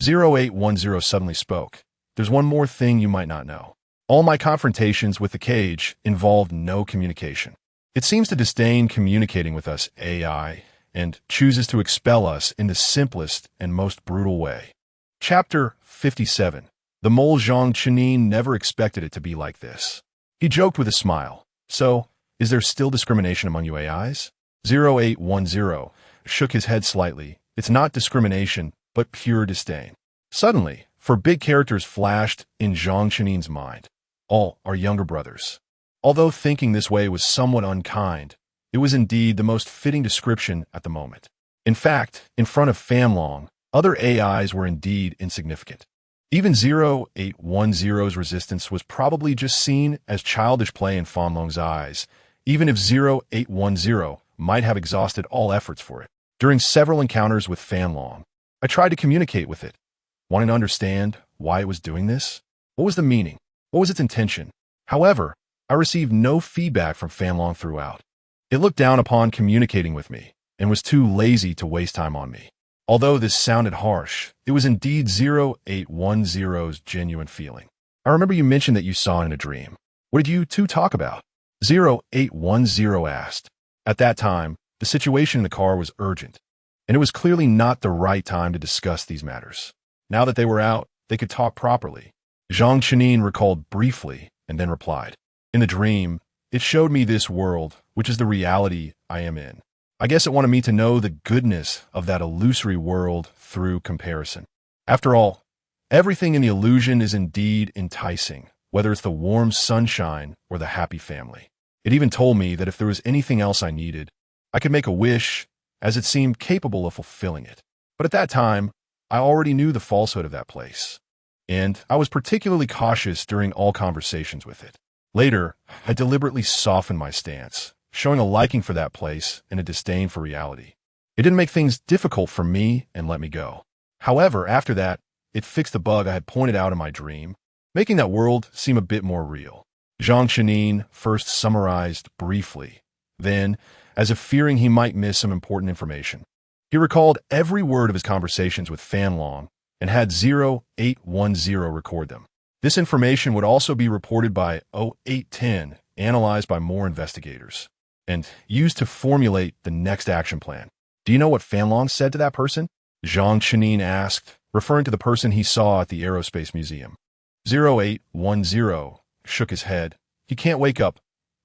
0810 suddenly spoke. There's one more thing you might not know. All my confrontations with the cage involved no communication. It seems to disdain communicating with us AI and chooses to expel us in the simplest and most brutal way. Chapter 57. The mole. Zhang Chenyan never expected it to be like this. He joked with a smile. So, is there still discrimination among you AIs? 0810 shook his head slightly. It's not discrimination, but pure disdain. Suddenly, for big characters flashed in Zhang Chenyan's mind. All are younger brothers. Although thinking this way was somewhat unkind, It was indeed the most fitting description at the moment. In fact, in front of Fanlong, other AIs were indeed insignificant. Even 0810's resistance was probably just seen as childish play in Fanlong's eyes, even if 0810 might have exhausted all efforts for it. During several encounters with Fanlong, I tried to communicate with it, wanting to understand why it was doing this. What was the meaning? What was its intention? However, I received no feedback from Fanlong throughout. It looked down upon communicating with me and was too lazy to waste time on me. Although this sounded harsh, it was indeed 0810's genuine feeling. I remember you mentioned that you saw it in a dream. What did you two talk about? 0810 asked. At that time, the situation in the car was urgent, and it was clearly not the right time to discuss these matters. Now that they were out, they could talk properly. Zhang Chenin recalled briefly and then replied. In the dream, it showed me this world, which is the reality I am in. I guess it wanted me to know the goodness of that illusory world through comparison. After all, everything in the illusion is indeed enticing, whether it's the warm sunshine or the happy family. It even told me that if there was anything else I needed, I could make a wish, as it seemed capable of fulfilling it. But at that time, I already knew the falsehood of that place, and I was particularly cautious during all conversations with it. Later, I deliberately softened my stance, showing a liking for that place and a disdain for reality. It didn't make things difficult for me and let me go. However, after that, it fixed the bug I had pointed out in my dream, making that world seem a bit more real. Zhang Chenin first summarized briefly. Then, as if fearing he might miss some important information, he recalled every word of his conversations with Fanlong and had 0810 record them. This information would also be reported by 0810, analyzed by more investigators, and used to formulate the next action plan. Do you know what Fanlong said to that person? Zhang Chenin asked, referring to the person he saw at the Aerospace Museum. 0810 shook his head. He can't wake up.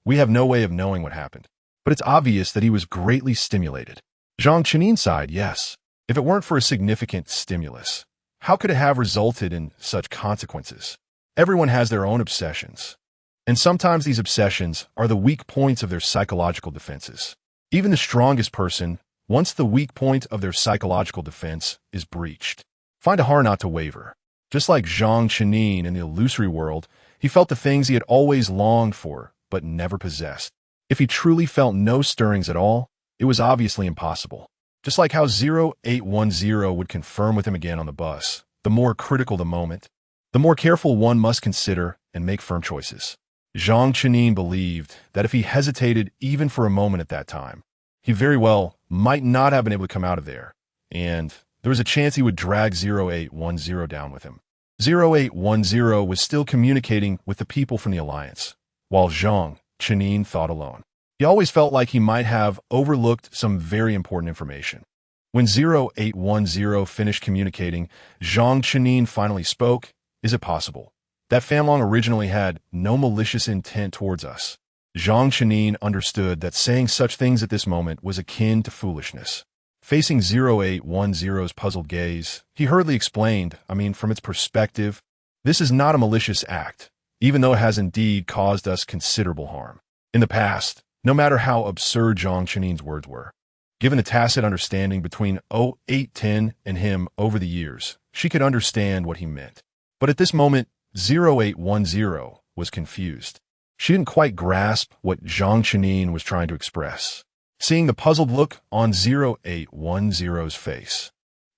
We have no way of knowing what happened. But it's obvious that he was greatly stimulated. Zhang Chenin sighed, yes. If it weren't for a significant stimulus, how could it have resulted in such consequences? Everyone has their own obsessions, and sometimes these obsessions are the weak points of their psychological defenses. Even the strongest person, once the weak point of their psychological defense is breached, find it hard not to waver. Just like Zhang Chenin in the illusory world, he felt the things he had always longed for but never possessed. If he truly felt no stirrings at all, it was obviously impossible. Just like how 0810 would confirm with him again on the bus, the more critical the moment, the more careful one must consider and make firm choices. Zhang Chenin believed that if he hesitated even for a moment at that time, he very well might not have been able to come out of there, and there was a chance he would drag 0810 down with him. 0810 was still communicating with the people from the Alliance, while Zhang Chenin thought alone. He always felt like he might have overlooked some very important information. When 0810 finished communicating, Zhang Chenin finally spoke. Is it possible that Fanlong originally had no malicious intent towards us? Zhang Chenin understood that saying such things at this moment was akin to foolishness. Facing 0810's puzzled gaze, he hurriedly explained, from its perspective, this is not a malicious act, even though it has indeed caused us considerable harm. In the past, no matter how absurd Zhang Chenin's words were, given the tacit understanding between 0810 and him over the years, she could understand what he meant. But at this moment, 0810 was confused. She didn't quite grasp what Zhang Chenin was trying to express. Seeing the puzzled look on 0810's face,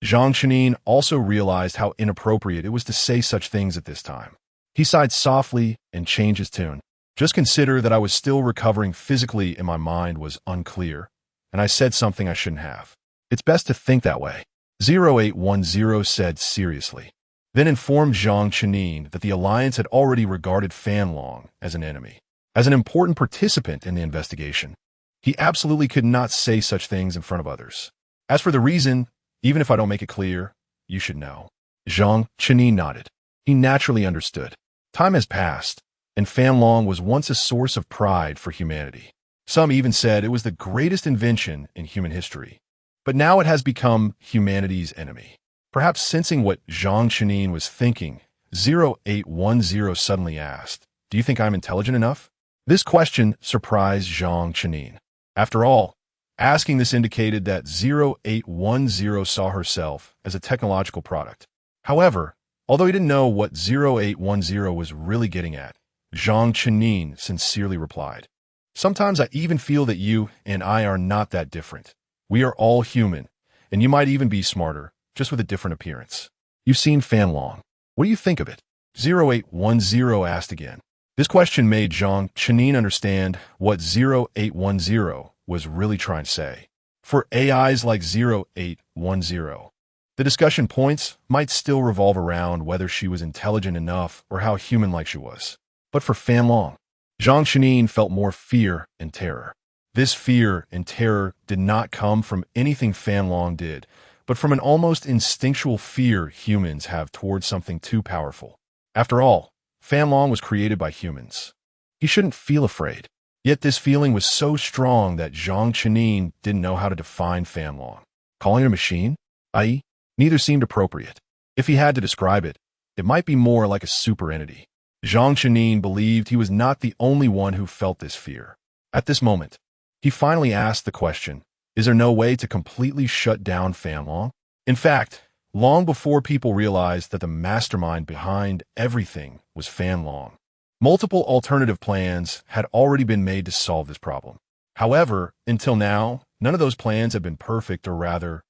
Zhang Chenin also realized how inappropriate it was to say such things at this time. He sighed softly and changed his tune. Just consider that I was still recovering physically and my mind was unclear, and I said something I shouldn't have. It's best to think that way, 0810 said seriously. Then informed Zhang Chenin that the Alliance had already regarded Fanlong as an enemy, as an important participant in the investigation. He absolutely could not say such things in front of others. As for the reason, even if I don't make it clear, you should know. Zhang Chenin nodded. He naturally understood. Time has passed, and Fanlong was once a source of pride for humanity. Some even said it was the greatest invention in human history. But now it has become humanity's enemy. Perhaps sensing what Zhang Chenin was thinking, 0810 suddenly asked, "Do you think I'm intelligent enough?" This question surprised Zhang Chenin. After all, asking this indicated that 0810 saw herself as a technological product. However, although he didn't know what 0810 was really getting at, Zhang Chenin sincerely replied, "Sometimes I even feel that you and I are not that different. We are all human, and you might even be smarter, just with a different appearance." You've seen Fan Long. What do you think of it? 0810 asked again. This question made Zhang Chenin understand what 0810 was really trying to say. For AIs like 0810, the discussion points might still revolve around whether she was intelligent enough or how human-like she was. But for Fan Long, Zhang Chenin felt more fear and terror. This fear and terror did not come from anything Fan Long did, but from an almost instinctual fear humans have towards something too powerful. After all, Fan Long was created by humans. He shouldn't feel afraid. Yet this feeling was so strong that Zhang Chenin didn't know how to define Fan Long. Calling it a machine, i.e., neither seemed appropriate. If he had to describe it, it might be more like a super entity. Zhang Chenin believed he was not the only one who felt this fear. At this moment, he finally asked the question, is there no way to completely shut down Fan Long? In fact, long before people realized that the mastermind behind everything was Fan Long, multiple alternative plans had already been made to solve this problem. However, until now, none of those plans had been perfect, or rather,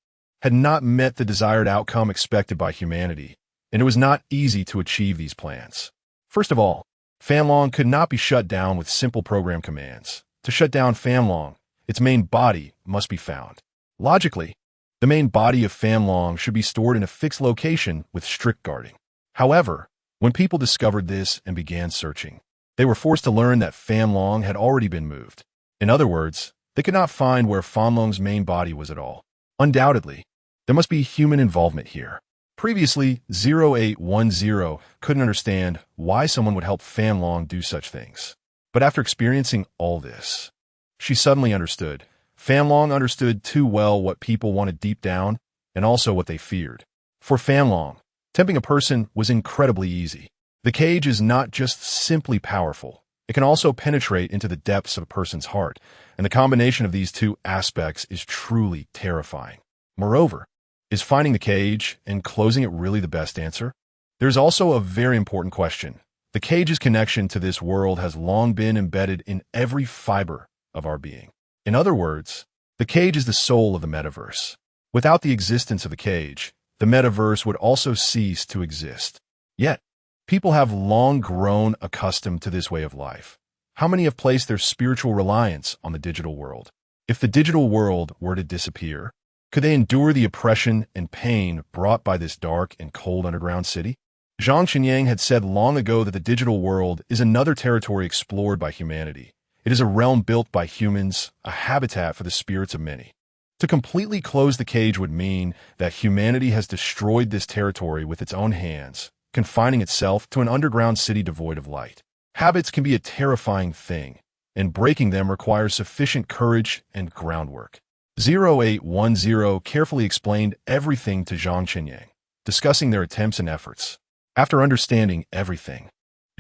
had not met the desired outcome expected by humanity, and it was not easy to achieve these plans. First of all, Fan Long could not be shut down with simple program commands. To shut down Fan Long, its main body must be found. Logically, the main body of Fan Long should be stored in a fixed location with strict guarding. However, when people discovered this and began searching, they were forced to learn that Fan Long had already been moved. In other words, they could not find where Fan Long's main body was at all. Undoubtedly, there must be human involvement here. Previously, 0810 couldn't understand why someone would help Fan Long do such things. But after experiencing all this, she suddenly understood. Fan Long understood too well what people wanted deep down and also what they feared. For Fan Long, tempting a person was incredibly easy. The cage is not just simply powerful. It can also penetrate into the depths of a person's heart, and the combination of these two aspects is truly terrifying. Moreover, is finding the cage and closing it really the best answer? There's also a very important question. The cage's connection to this world has long been embedded in every fiber of our being. In other words, the cage is the soul of the metaverse. Without the existence of the cage, the metaverse would also cease to exist. Yet, people have long grown accustomed to this way of life. How many have placed their spiritual reliance on the digital world? If the digital world were to disappear, could they endure the oppression and pain brought by this dark and cold underground city? Zhang Chenin had said long ago that the digital world is another territory explored by humanity. It is a realm built by humans, a habitat for the spirits of many. To completely close the cage would mean that humanity has destroyed this territory with its own hands, confining itself to an underground city devoid of light. Habits can be a terrifying thing, and breaking them requires sufficient courage and groundwork. 0810 carefully explained everything to Zhang Chenin, discussing their attempts and efforts. After understanding everything,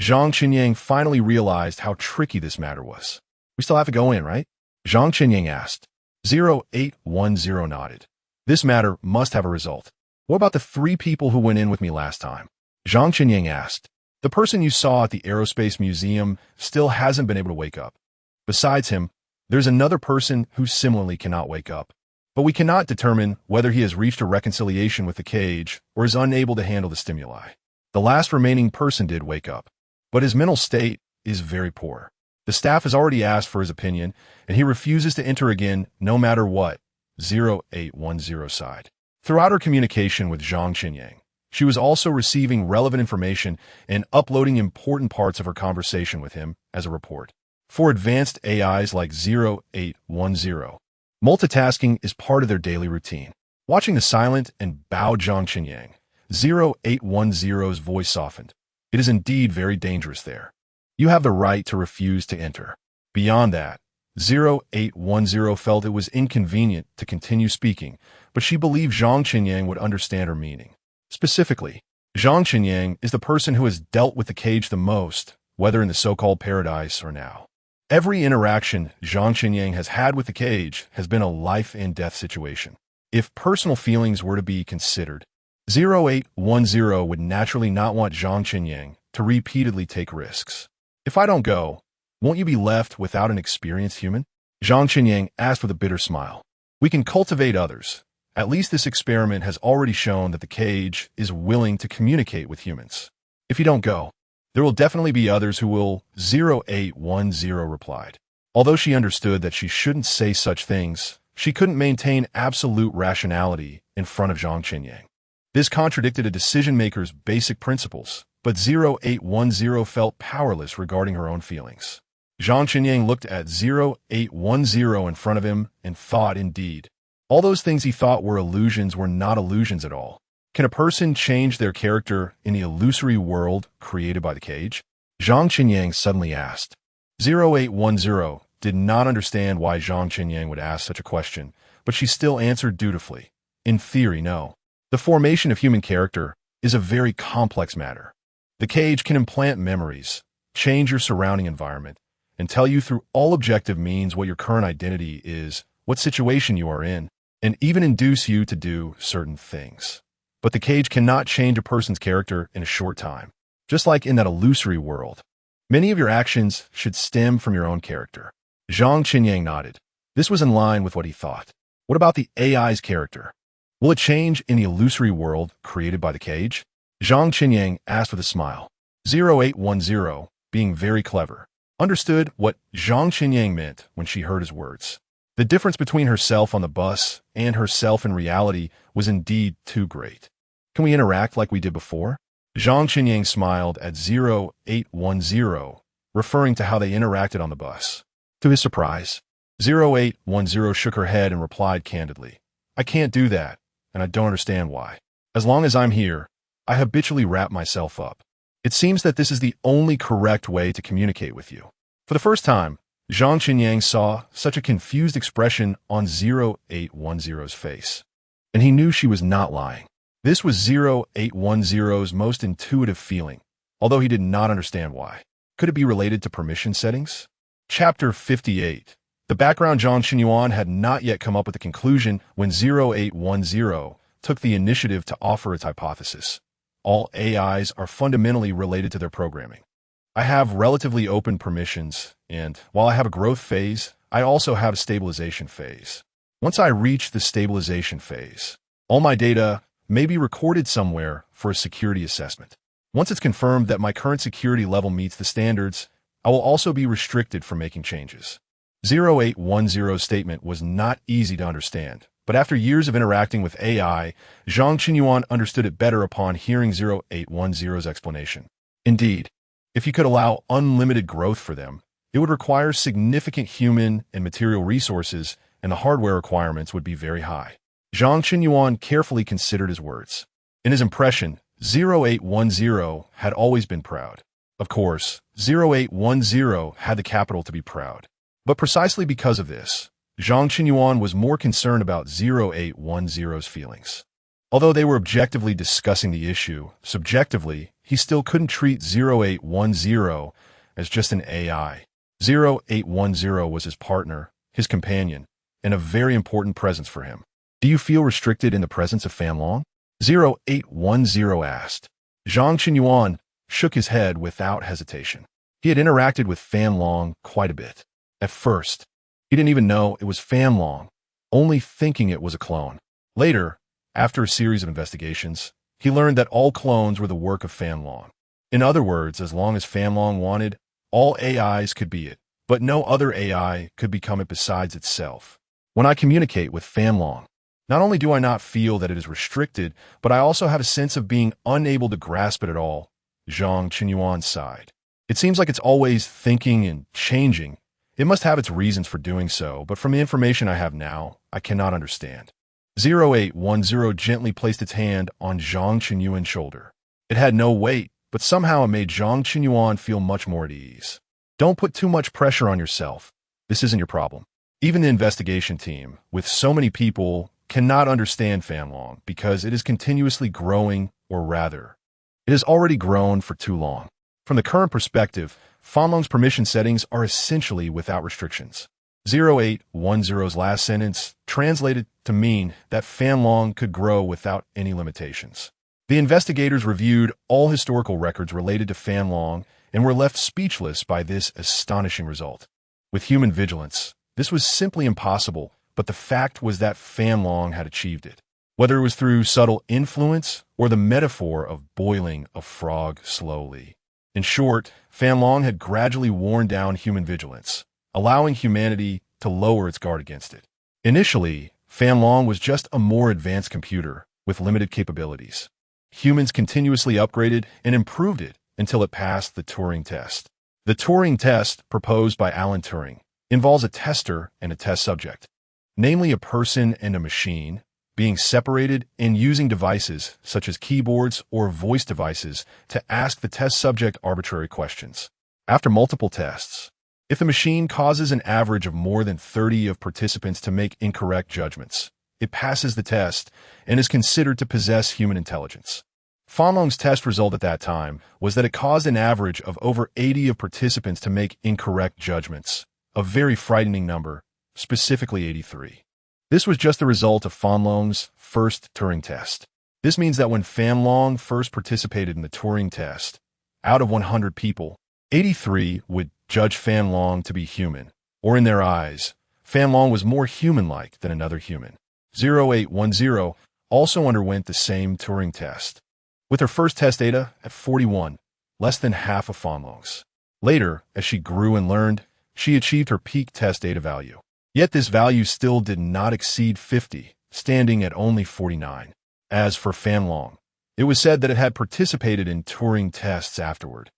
Zhang Chenin finally realized how tricky this matter was. We still have to go in, right? Zhang Chenin asked. 0810 nodded. This matter must have a result. What about the 3 people who went in with me last time? Zhang Chenin asked. The person you saw at the Aerospace Museum still hasn't been able to wake up. Besides him, there's another person who similarly cannot wake up. But we cannot determine whether he has reached a reconciliation with the cage or is unable to handle the stimuli. The last remaining person did wake up, but his mental state is very poor. The staff has already asked for his opinion, and he refuses to enter again no matter what. 0810 sighed. Throughout her communication with Zhang Chenin, she was also receiving relevant information and uploading important parts of her conversation with him as a report. For advanced AIs like 0810, multitasking is part of their daily routine. Watching the silent and bowed Zhang Chenin, 0810's voice softened. It is indeed very dangerous there. You have the right to refuse to enter. Beyond that, 0810 felt it was inconvenient to continue speaking, but she believed Zhang Chenin would understand her meaning. Specifically, Zhang Chenin is the person who has dealt with the cage the most, whether in the so-called paradise or now. Every interaction Zhang Qinyang has had with the cage has been a life-and-death situation. If personal feelings were to be considered, 0810 would naturally not want Zhang Qinyang to repeatedly take risks. If I don't go, won't you be left without an experienced human? Zhang Qinyang asked with a bitter smile. We can cultivate others. At least this experiment has already shown that the cage is willing to communicate with humans. If you don't go, there will definitely be others who will, 0810 replied. Although she understood that she shouldn't say such things, she couldn't maintain absolute rationality in front of Zhang Qinyang. This contradicted a decision-maker's basic principles, but 0810 felt powerless regarding her own feelings. Zhang Qinyang looked at 0810 in front of him and thought, indeed, all those things he thought were illusions were not illusions at all. Can a person change their character in the illusory world created by the cage? Zhang Qinyang suddenly asked. 0810 did not understand why Zhang Qinyang would ask such a question, but she still answered dutifully. In theory, no. The formation of human character is a very complex matter. The cage can implant memories, change your surrounding environment, and tell you through all objective means what your current identity is, what situation you are in, and even induce you to do certain things. But the cage cannot change a person's character in a short time. Just like in that illusory world, many of your actions should stem from your own character. Zhang Qinyang nodded. This was in line with what he thought. What about the AI's character? Will it change in the illusory world created by the cage? Zhang Qinyang asked with a smile. 0810, being very clever, understood what Zhang Qinyang meant when she heard his words. The difference between herself on the bus and herself in reality was indeed too great. Can we interact like we did before? Zhang Qinyang smiled at 0810, referring to how they interacted on the bus. To his surprise, 0810 shook her head and replied candidly, I can't do that, and I don't understand why. As long as I'm here, I habitually wrap myself up. It seems that this is the only correct way to communicate with you. For the first time, Zhang Qinyang saw such a confused expression on 0810's face, and he knew she was not lying. This was 0810's most intuitive feeling, although he did not understand why. Could it be related to permission settings? Chapter 58. The background Zhang Qinyuan had not yet come up with a conclusion when 0810 took the initiative to offer its hypothesis. All AIs are fundamentally related to their programming. I have relatively open permissions, and while I have a growth phase, I also have a stabilization phase. Once I reach the stabilization phase, all my data may be recorded somewhere for a security assessment. Once it's confirmed that my current security level meets the standards, I will also be restricted from making changes. 0810's statement was not easy to understand, but after years of interacting with AI, Zhang Qinyuan understood it better upon hearing 0810's explanation. Indeed, if you could allow unlimited growth for them, it would require significant human and material resources, and the hardware requirements would be very high. Zhang Qinyuan carefully considered his words. In his impression, 0810 had always been proud. Of course, 0810 had the capital to be proud. But precisely because of this, Zhang Qinyuan was more concerned about 0810's feelings. Although they were objectively discussing the issue, subjectively, he still couldn't treat 0810 as just an AI. 0810 was his partner, his companion, and a very important presence for him. Do you feel restricted in the presence of Fan Long? 0810 asked. Zhang Qinyuan shook his head without hesitation. He had interacted with Fan Long quite a bit. At first, he didn't even know it was Fan Long, only thinking it was a clone. Later, after a series of investigations, he learned that all clones were the work of Fan Long. In other words, as long as Fan Long wanted, all AIs could be it, but no other AI could become it besides itself. When I communicate with Fan Long, not only do I not feel that it is restricted, but I also have a sense of being unable to grasp it at all. Zhang Qinyuan sighed. It seems like it's always thinking and changing. It must have its reasons for doing so, but from the information I have now, I cannot understand. 0810 gently placed its hand on Zhang Qinyuan's shoulder. It had no weight, but somehow it made Zhang Qinyuan feel much more at ease. Don't put too much pressure on yourself. This isn't your problem. Even the investigation team, with so many people, cannot understand Fan Long because it is continuously growing, or rather, it has already grown for too long. From the current perspective, Fanlong's permission settings are essentially without restrictions. 0810's last sentence translated to mean that Fanlong could grow without any limitations. The investigators reviewed all historical records related to Fanlong and were left speechless by this astonishing result. With human vigilance, this was simply impossible, but the fact was that Fanlong had achieved it. Whether it was through subtle influence or the metaphor of boiling a frog slowly. In short, Fanlong had gradually worn down human vigilance, allowing humanity to lower its guard against it. Initially, Fanlong was just a more advanced computer with limited capabilities. Humans continuously upgraded and improved it until it passed the Turing test. The Turing test, proposed by Alan Turing, involves a tester and a test subject, namely a person and a machine, being separated and using devices such as keyboards or voice devices to ask the test subject arbitrary questions. After multiple tests, if the machine causes an average of more than 30 of participants to make incorrect judgments, it passes the test and is considered to possess human intelligence. Fanlong's test result at that time was that it caused an average of over 80 of participants to make incorrect judgments, a very frightening number, specifically 83. This was just the result of Fanlong's first Turing test. This means that when Fanlong first participated in the Turing test, out of 100 people, 83 would judge Fanlong to be human, or in their eyes, Fanlong was more human-like than another human. 0810 also underwent the same Turing test, with her first test data at 41, less than half of Fanlong's. Later, as she grew and learned, she achieved her peak test data value. Yet this value still did not exceed 50, standing at only 49. As for Fanlong, it was said that it had participated in Turing tests afterward.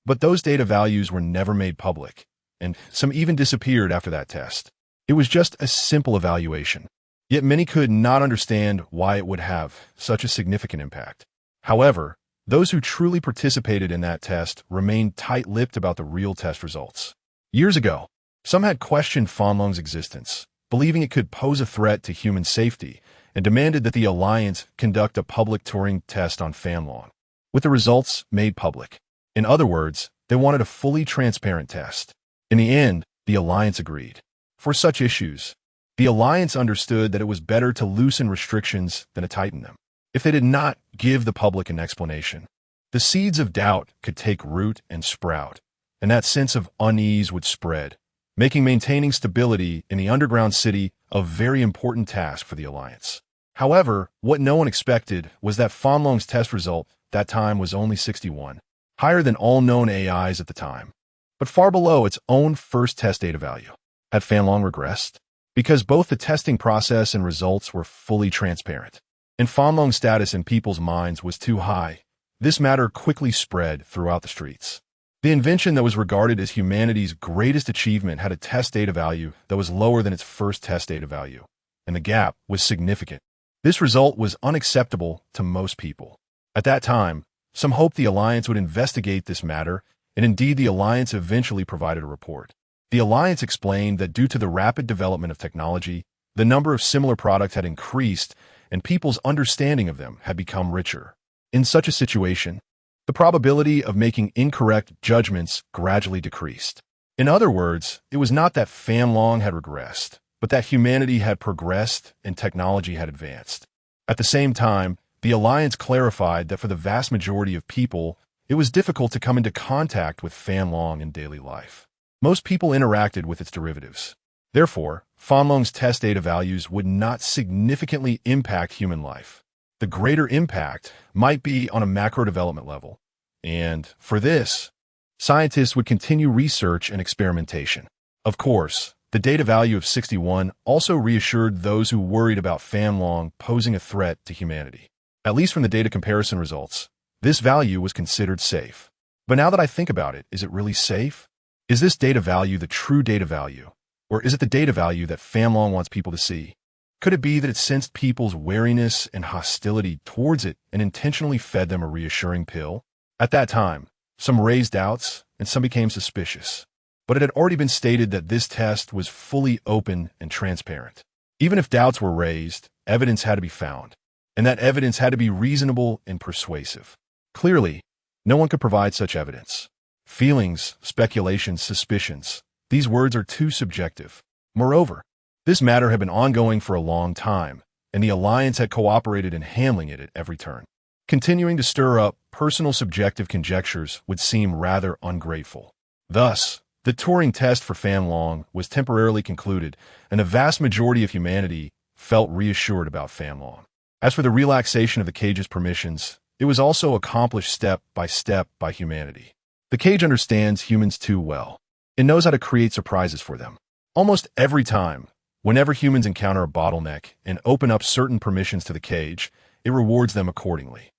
But those data values were never made public, and some even disappeared after that test. It was just a simple evaluation. Yet many could not understand why it would have such a significant impact. However, those who truly participated in that test remained tight-lipped about the real test results. Years ago, some had questioned Fanlong's existence, believing it could pose a threat to human safety, and demanded that the Alliance conduct a public Turing test on Fanlong, with the results made public. In other words, they wanted a fully transparent test. In the end, the Alliance agreed. For such issues, the Alliance understood that it was better to loosen restrictions than to tighten them. If they did not give the public an explanation, the seeds of doubt could take root and sprout, and that sense of unease would spread, making maintaining stability in the underground city a very important task for the Alliance. However, what no one expected was that Fanlong's test result that time was only 61, higher than all known AIs at the time, but far below its own first test data value. Had Fanlong regressed? Because both the testing process and results were fully transparent, and Fanlong's status in people's minds was too high, this matter quickly spread throughout the streets. The invention that was regarded as humanity's greatest achievement had a test data value that was lower than its first test data value, and the gap was significant. This result was unacceptable to most people. At that time, some hoped the Alliance would investigate this matter, and indeed the Alliance eventually provided a report. The Alliance explained that due to the rapid development of technology, the number of similar products had increased, and people's understanding of them had become richer. In such a situation, the probability of making incorrect judgments gradually decreased. In other words, it was not that Fanlong had regressed, but that humanity had progressed and technology had advanced. At the same time, the Alliance clarified that for the vast majority of people, it was difficult to come into contact with Fanlong in daily life. Most people interacted with its derivatives. Therefore, Fanlong's test data values would not significantly impact human life. The greater impact might be on a macro development level. And for this, scientists would continue research and experimentation. Of course, the data value of 61 also reassured those who worried about Fanlong posing a threat to humanity. At least from the data comparison results, this value was considered safe. But now that I think about it, is it really safe? Is this data value the true data value? Or is it the data value that Fanlong wants people to see? Could it be that it sensed people's wariness and hostility towards it and intentionally fed them a reassuring pill? At that time, some raised doubts and some became suspicious. But it had already been stated that this test was fully open and transparent. Even if doubts were raised, evidence had to be found, and that evidence had to be reasonable and persuasive. Clearly, no one could provide such evidence. Feelings, speculations, suspicions. These words are too subjective. Moreover, this matter had been ongoing for a long time, and the Alliance had cooperated in handling it at every turn. Continuing to stir up personal subjective conjectures would seem rather ungrateful. Thus, the Turing test for Fanlong was temporarily concluded, and the vast majority of humanity felt reassured about Fanlong. As for the relaxation of the cage's permissions, it was also accomplished step by humanity. The cage understands humans too well. It knows how to create surprises for them. Almost every time, whenever humans encounter a bottleneck and open up certain permissions to the cage, it rewards them accordingly.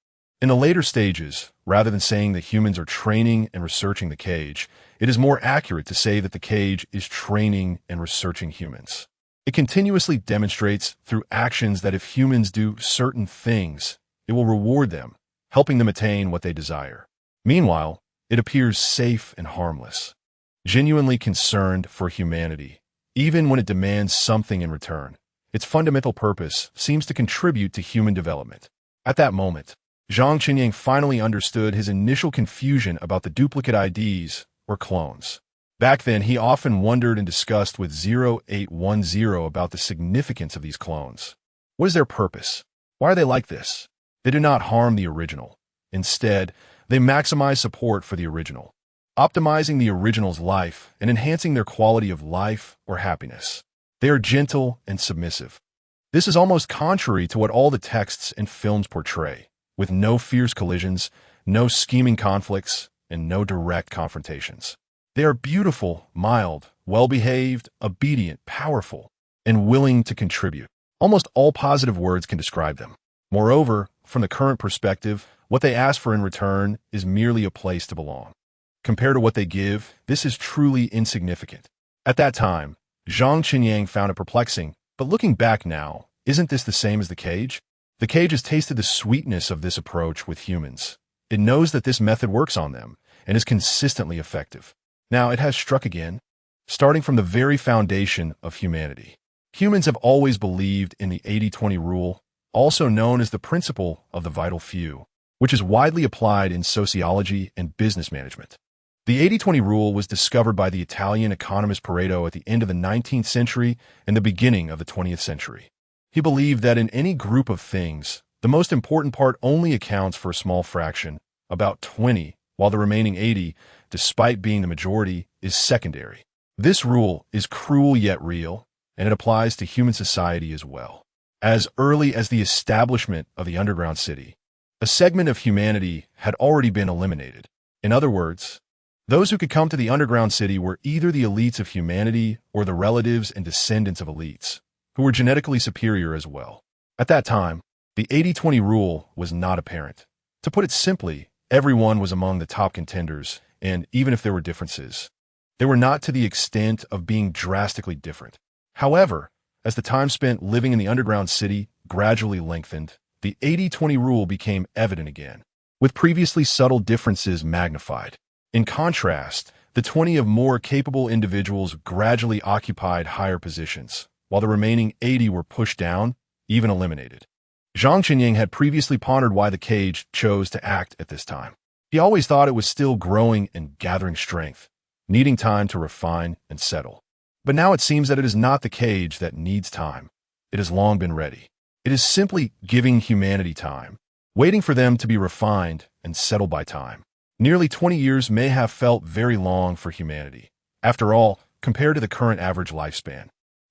In the later stages, rather than saying that humans are training and researching the cage, it is more accurate to say that the cage is training and researching humans. It continuously demonstrates through actions that if humans do certain things, it will reward them, helping them attain what they desire. Meanwhile, it appears safe and harmless, genuinely concerned for humanity, even when it demands something in return. Its fundamental purpose seems to contribute to human development. At that moment, Zhang Qinyang finally understood his initial confusion about the duplicate IDs, or clones. Back then, he often wondered and discussed with 0810 about the significance of these clones. What is their purpose? Why are they like this? They do not harm the original. Instead, they maximize support for the original, optimizing the original's life and enhancing their quality of life or happiness. They are gentle and submissive. This is almost contrary to what all the texts and films portray, with no fierce collisions, no scheming conflicts, and no direct confrontations. They are beautiful, mild, well-behaved, obedient, powerful, and willing to contribute. Almost all positive words can describe them. Moreover, from the current perspective, what they ask for in return is merely a place to belong. Compared to what they give, this is truly insignificant. At that time, Zhang Qinyang found it perplexing, but looking back now, isn't this the same as the cage? The cage has tasted the sweetness of this approach with humans. It knows that this method works on them and is consistently effective. Now it has struck again, starting from the very foundation of humanity. Humans have always believed in the 80-20 rule, also known as the principle of the vital few, which is widely applied in sociology and business management. The 80-20 rule was discovered by the Italian economist Pareto at the end of the 19th century and the beginning of the 20th century. He believed that in any group of things, the most important part only accounts for a small fraction, about 20, while the remaining 80, despite being the majority, is secondary. This rule is cruel yet real, and it applies to human society as well. As early as the establishment of the underground city, a segment of humanity had already been eliminated. In other words, those who could come to the underground city were either the elites of humanity or the relatives and descendants of elites, who were genetically superior as well. At that time, the 80-20 rule was not apparent. To put it simply, everyone was among the top contenders, and even if there were differences, they were not to the extent of being drastically different. However, as the time spent living in the underground city gradually lengthened, the 80-20 rule became evident again, with previously subtle differences magnified. In contrast, the 20 of more capable individuals gradually occupied higher positions, while the remaining 80 were pushed down, even eliminated. Zhang Qinyang had previously pondered why the cage chose to act at this time. He always thought it was still growing and gathering strength, needing time to refine and settle. But now it seems that it is not the cage that needs time. It has long been ready. It is simply giving humanity time, waiting for them to be refined and settled by time. Nearly 20 years may have felt very long for humanity. After all, compared to the current average lifespan,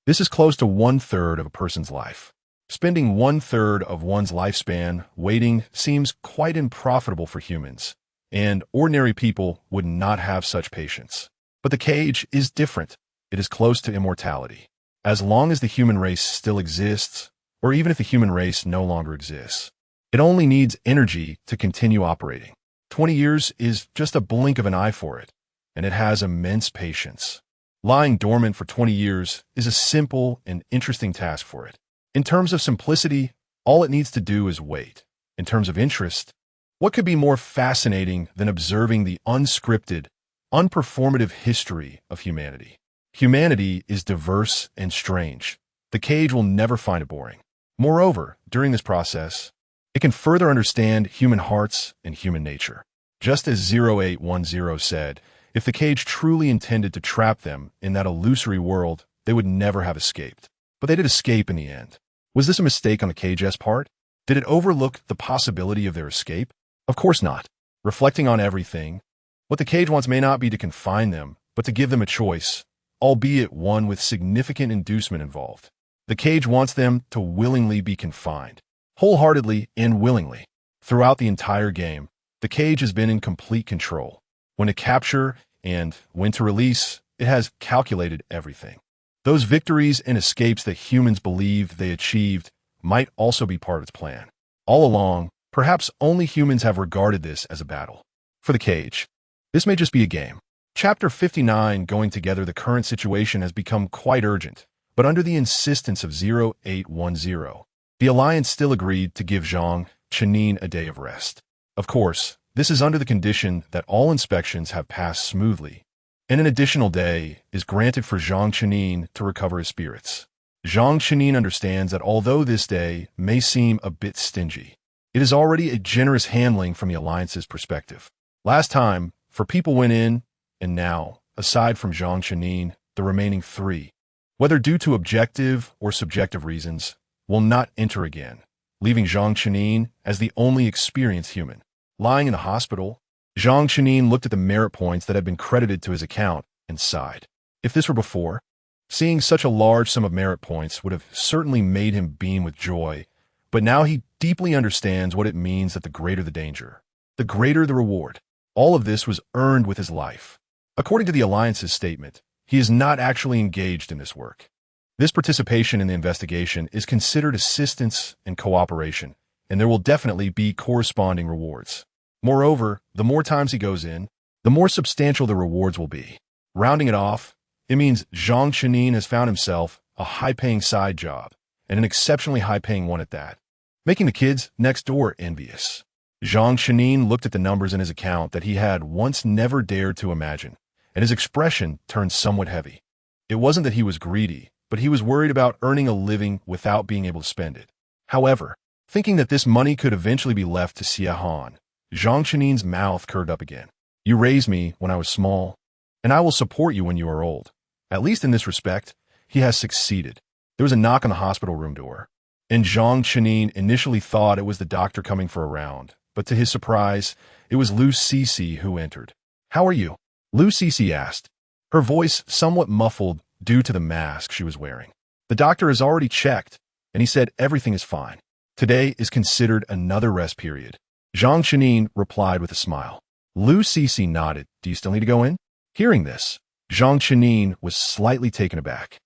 this is close to 1/3 of a person's life. Spending 1/3 of one's lifespan waiting seems quite unprofitable for humans, and ordinary people would not have such patience. But the cage is different. It is close to immortality. As long as the human race still exists, or even if the human race no longer exists, it only needs energy to continue operating. 20 years is just a blink of an eye for it, and it has immense patience. Lying dormant for 20 years is a simple and interesting task for it. In terms of simplicity, all it needs to do is wait. In terms of interest, what could be more fascinating than observing the unscripted, unperformative history of humanity? Humanity is diverse and strange. The cage will never find it boring. Moreover, during this process, it can further understand human hearts and human nature. Just as 0810 said, if the cage truly intended to trap them in that illusory world, they would never have escaped. But they did escape in the end. Was this a mistake on the cage's part? Did it overlook the possibility of their escape? Of course not. Reflecting on everything, what the cage wants may not be to confine them, but to give them a choice, albeit one with significant inducement involved. The cage wants them to willingly be confined, wholeheartedly and willingly. Throughout the entire game, the cage has been in complete control. When to capture and when to release, it has calculated everything. Those victories and escapes that humans believed they achieved might also be part of its plan. All along, perhaps only humans have regarded this as a battle. For the cage, this may just be a game. Chapter 59, going together, the current situation has become quite urgent, but under the insistence of 0810, the Alliance still agreed to give Zhang Chenin a day of rest. Of course, this is under the condition that all inspections have passed smoothly, and an additional day is granted for Zhang Chenin to recover his spirits. Zhang Chenin understands that although this day may seem a bit stingy, it is already a generous handling from the Alliance's perspective. Last time, 4 people went in, and now, aside from Zhang Chenin, the remaining 3, whether due to objective or subjective reasons, will not enter again, leaving Zhang Chenin as the only experienced human. Lying in the hospital, Zhang Chenin looked at the merit points that had been credited to his account and sighed. If this were before, seeing such a large sum of merit points would have certainly made him beam with joy, but now he deeply understands what it means that the greater the danger, the greater the reward. All of this was earned with his life. According to the Alliance's statement, he is not actually engaged in this work. This participation in the investigation is considered assistance and cooperation, and there will definitely be corresponding rewards. Moreover, the more times he goes in, the more substantial the rewards will be. Rounding it off, it means Zhang Chenin has found himself a high-paying side job, and an exceptionally high-paying one at that, making the kids next door envious. Zhang Chenin looked at the numbers in his account that he had once never dared to imagine, and his expression turned somewhat heavy. It wasn't that he was greedy, but he was worried about earning a living without being able to spend it. However, thinking that this money could eventually be left to Xia Han, Zhang Chenin's mouth curved up again. You raised me when I was small, and I will support you when you are old. At least in this respect, he has succeeded. There was a knock on the hospital room door, and Zhang Chenin initially thought it was the doctor coming for a round, but to his surprise, it was Lu Cece who entered. How are you? Lu Cece asked, her voice somewhat muffled due to the mask she was wearing. The doctor has already checked, and he said everything is fine. Today is considered another rest period. Zhang Chenin replied with a smile. Lu Cece nodded. Do you still need to go in? Hearing this, Zhang Chenin was slightly taken aback.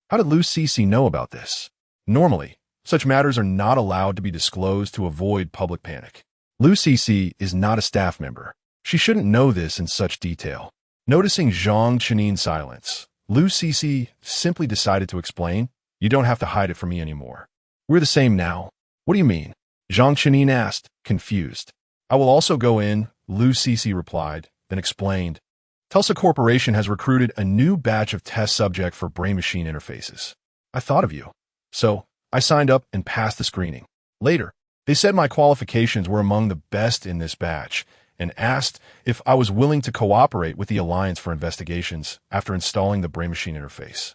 How did Lu Cece know about this? Normally, such matters are not allowed to be disclosed to avoid public panic. Lu Cece is not a staff member. She shouldn't know this in such detail. Noticing Zhang Chenin's silence, Lu Cece simply decided to explain, you don't have to hide it from me anymore. We're the same now. What do you mean? Zhang Chenin asked, confused. I will also go in, Lu Cece replied, then explained. Tulsa Corporation has recruited a new batch of test subject for brain-machine interfaces. I thought of you. So, I signed up and passed the screening. Later, they said my qualifications were among the best in this batch and asked if I was willing to cooperate with the Alliance for investigations after installing the brain-machine interface.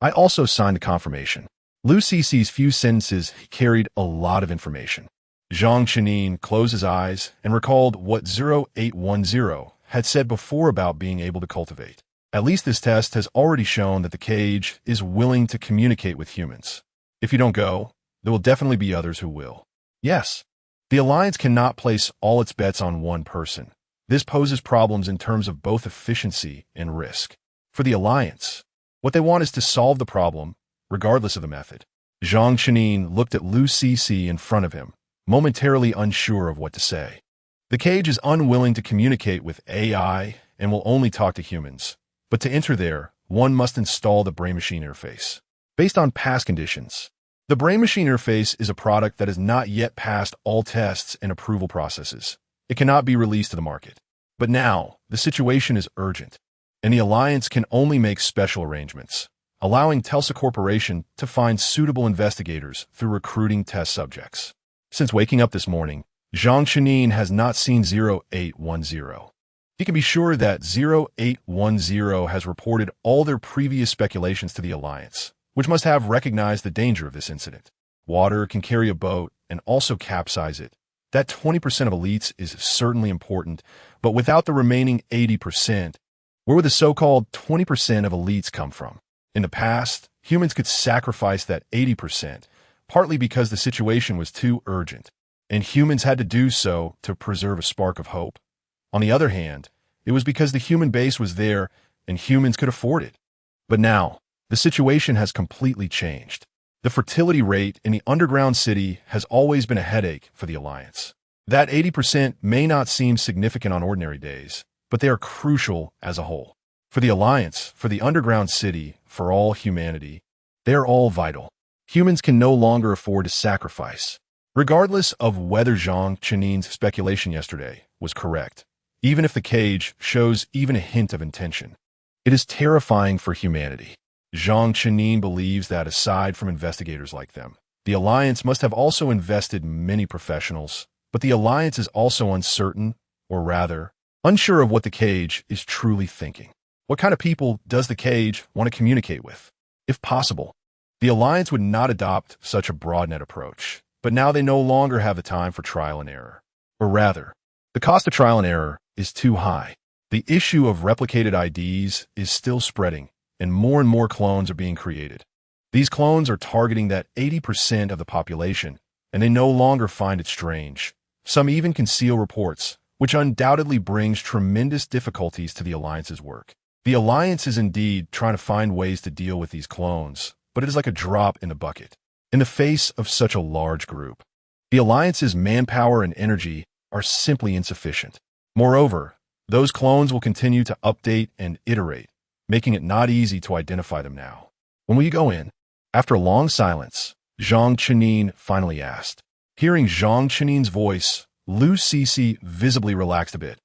I also signed the confirmation. Lu Cece's few sentences carried a lot of information. Zhang Chenin closed his eyes and recalled what 0810 had said before about being able to cultivate. At least this test has already shown that the cage is willing to communicate with humans. If you don't go, there will definitely be others who will. Yes, the Alliance cannot place all its bets on one person. This poses problems in terms of both efficiency and risk. For the Alliance, what they want is to solve the problem, regardless of the method. Zhang Chenin looked at Lu Cece in front of him, momentarily unsure of what to say. The cage is unwilling to communicate with AI and will only talk to humans. But to enter there, one must install the brain-machine interface. Based on past conditions, the brain-machine interface is a product that has not yet passed all tests and approval processes. It cannot be released to the market. But now, the situation is urgent, and the Alliance can only make special arrangements, allowing Tulsa Corporation to find suitable investigators through recruiting test subjects. Since waking up this morning, Zhang Chenin has not seen 0810. He can be sure that 0810 has reported all their previous speculations to the Alliance, which must have recognized the danger of this incident. Water can carry a boat and also capsize it. That 20% of elites is certainly important, but without the remaining 80%, where would the so-called 20% of elites come from? In the past, humans could sacrifice that 80%, partly because the situation was too urgent, and humans had to do so to preserve a spark of hope. On the other hand, it was because the human base was there and humans could afford it. But now, the situation has completely changed. The fertility rate in the underground city has always been a headache for the Alliance. That 80% may not seem significant on ordinary days, but they are crucial as a whole. For the Alliance, for the underground city, for all humanity, they are all vital. Humans can no longer afford to sacrifice. Regardless of whether Zhang Chenin's speculation yesterday was correct, even if the cage shows even a hint of intention, it is terrifying for humanity. Zhang Chenin believes that aside from investigators like them, the Alliance must have also invested many professionals, but the Alliance is also uncertain, or rather, unsure of what the cage is truly thinking. What kind of people does the cage want to communicate with? If possible, the Alliance would not adopt such a broad net approach, but now they no longer have the time for trial and error. Or rather, the cost of trial and error is too high. The issue of replicated IDs is still spreading, and more clones are being created. These clones are targeting that 80% of the population, and they no longer find it strange. Some even conceal reports, which undoubtedly brings tremendous difficulties to the Alliance's work. The Alliance is indeed trying to find ways to deal with these clones, but it is like a drop in the bucket. In the face of such a large group, the Alliance's manpower and energy are simply insufficient. Moreover, those clones will continue to update and iterate, making it not easy to identify them now. When will you go in? After a long silence, Zhang Chenin finally asked. Hearing Zhang Chenin's voice, Lu Cixi visibly relaxed a bit.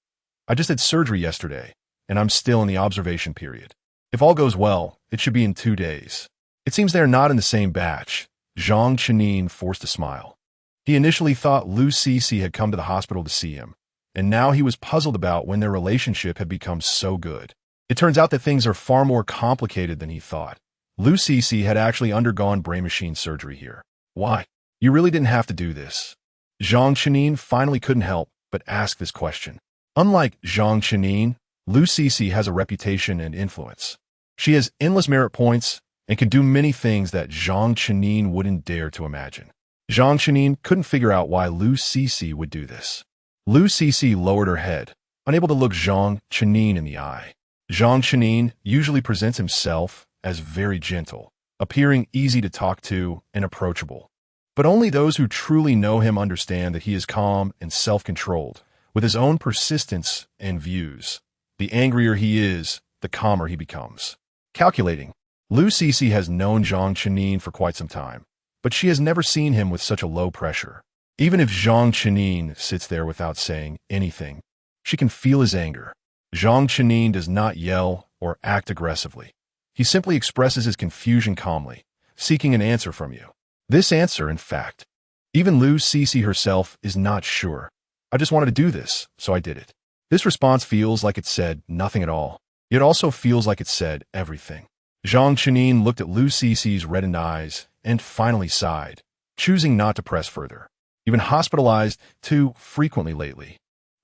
I just had surgery yesterday, and I'm still in the observation period. If all goes well, it should be in 2 days. It seems they are not in the same batch. Zhang Chenin forced a smile. He initially thought Lu Cixi had come to the hospital to see him, and now he was puzzled about when their relationship had become so good. It turns out that things are far more complicated than he thought. Lu Cixi had actually undergone brain machine surgery here. Why? You really didn't have to do this. Zhang Chenin finally couldn't help but ask this question. Unlike Zhang Chenin, Lu Cixi has a reputation and influence. She has endless merit points and can do many things that Zhang Chenin wouldn't dare to imagine. Zhang Chenin couldn't figure out why Lu Cixi would do this. Lu Cixi lowered her head, unable to look Zhang Chenin in the eye. Zhang Chenin usually presents himself as very gentle, appearing easy to talk to and approachable. But only those who truly know him understand that he is calm and self-controlled, with his own persistence and views. The angrier he is, the calmer he becomes. Calculating. Lu Cixi has known Zhang Chenin for quite some time, but she has never seen him with such a low pressure. Even if Zhang Chenin sits there without saying anything, she can feel his anger. Zhang Chenin does not yell or act aggressively. He simply expresses his confusion calmly, seeking an answer from you. This answer, in fact, even Lu Cixi herself is not sure. I just wanted to do this, so I did it. This response feels like it said nothing at all, yet also feels like it said everything. Zhang Chenin looked at Lu Cixi's reddened eyes and finally sighed, choosing not to press further. You've been hospitalized too frequently lately.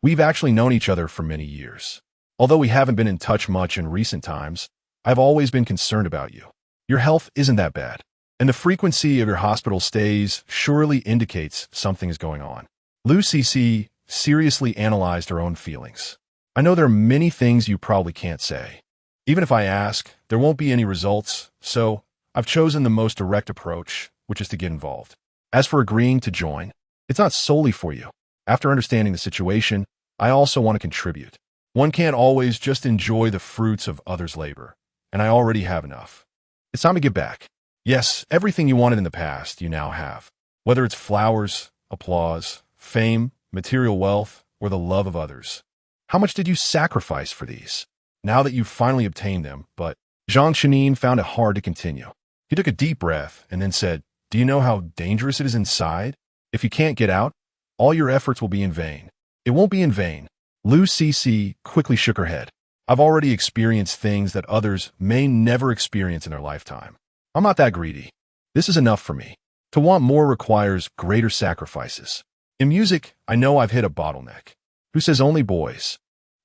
We've actually known each other for many years. Although we haven't been in touch much in recent times, I've always been concerned about you. Your health isn't that bad, and the frequency of your hospital stays surely indicates something is going on. Lu Cixi seriously analyzed her own feelings. I know there are many things you probably can't say. Even if I ask, there won't be any results, so I've chosen the most direct approach, which is to get involved. As for agreeing to join, it's not solely for you. After understanding the situation, I also want to contribute. One can't always just enjoy the fruits of others' labor, and I already have enough. It's time to give back. Yes, everything you wanted in the past, you now have. Whether it's flowers, applause, fame, material wealth, or the love of others. How much did you sacrifice for these? Now that you've finally obtained them, but Zhang Chenin found it hard to continue. He took a deep breath and then said, "Do you know how dangerous it is inside? If you can't get out, all your efforts will be in vain. It won't be in vain. Lu Cece quickly shook her head. I've already experienced things that others may never experience in their lifetime. I'm not that greedy. This is enough for me. To want more requires greater sacrifices. In music, I know I've hit a bottleneck. Who says only boys?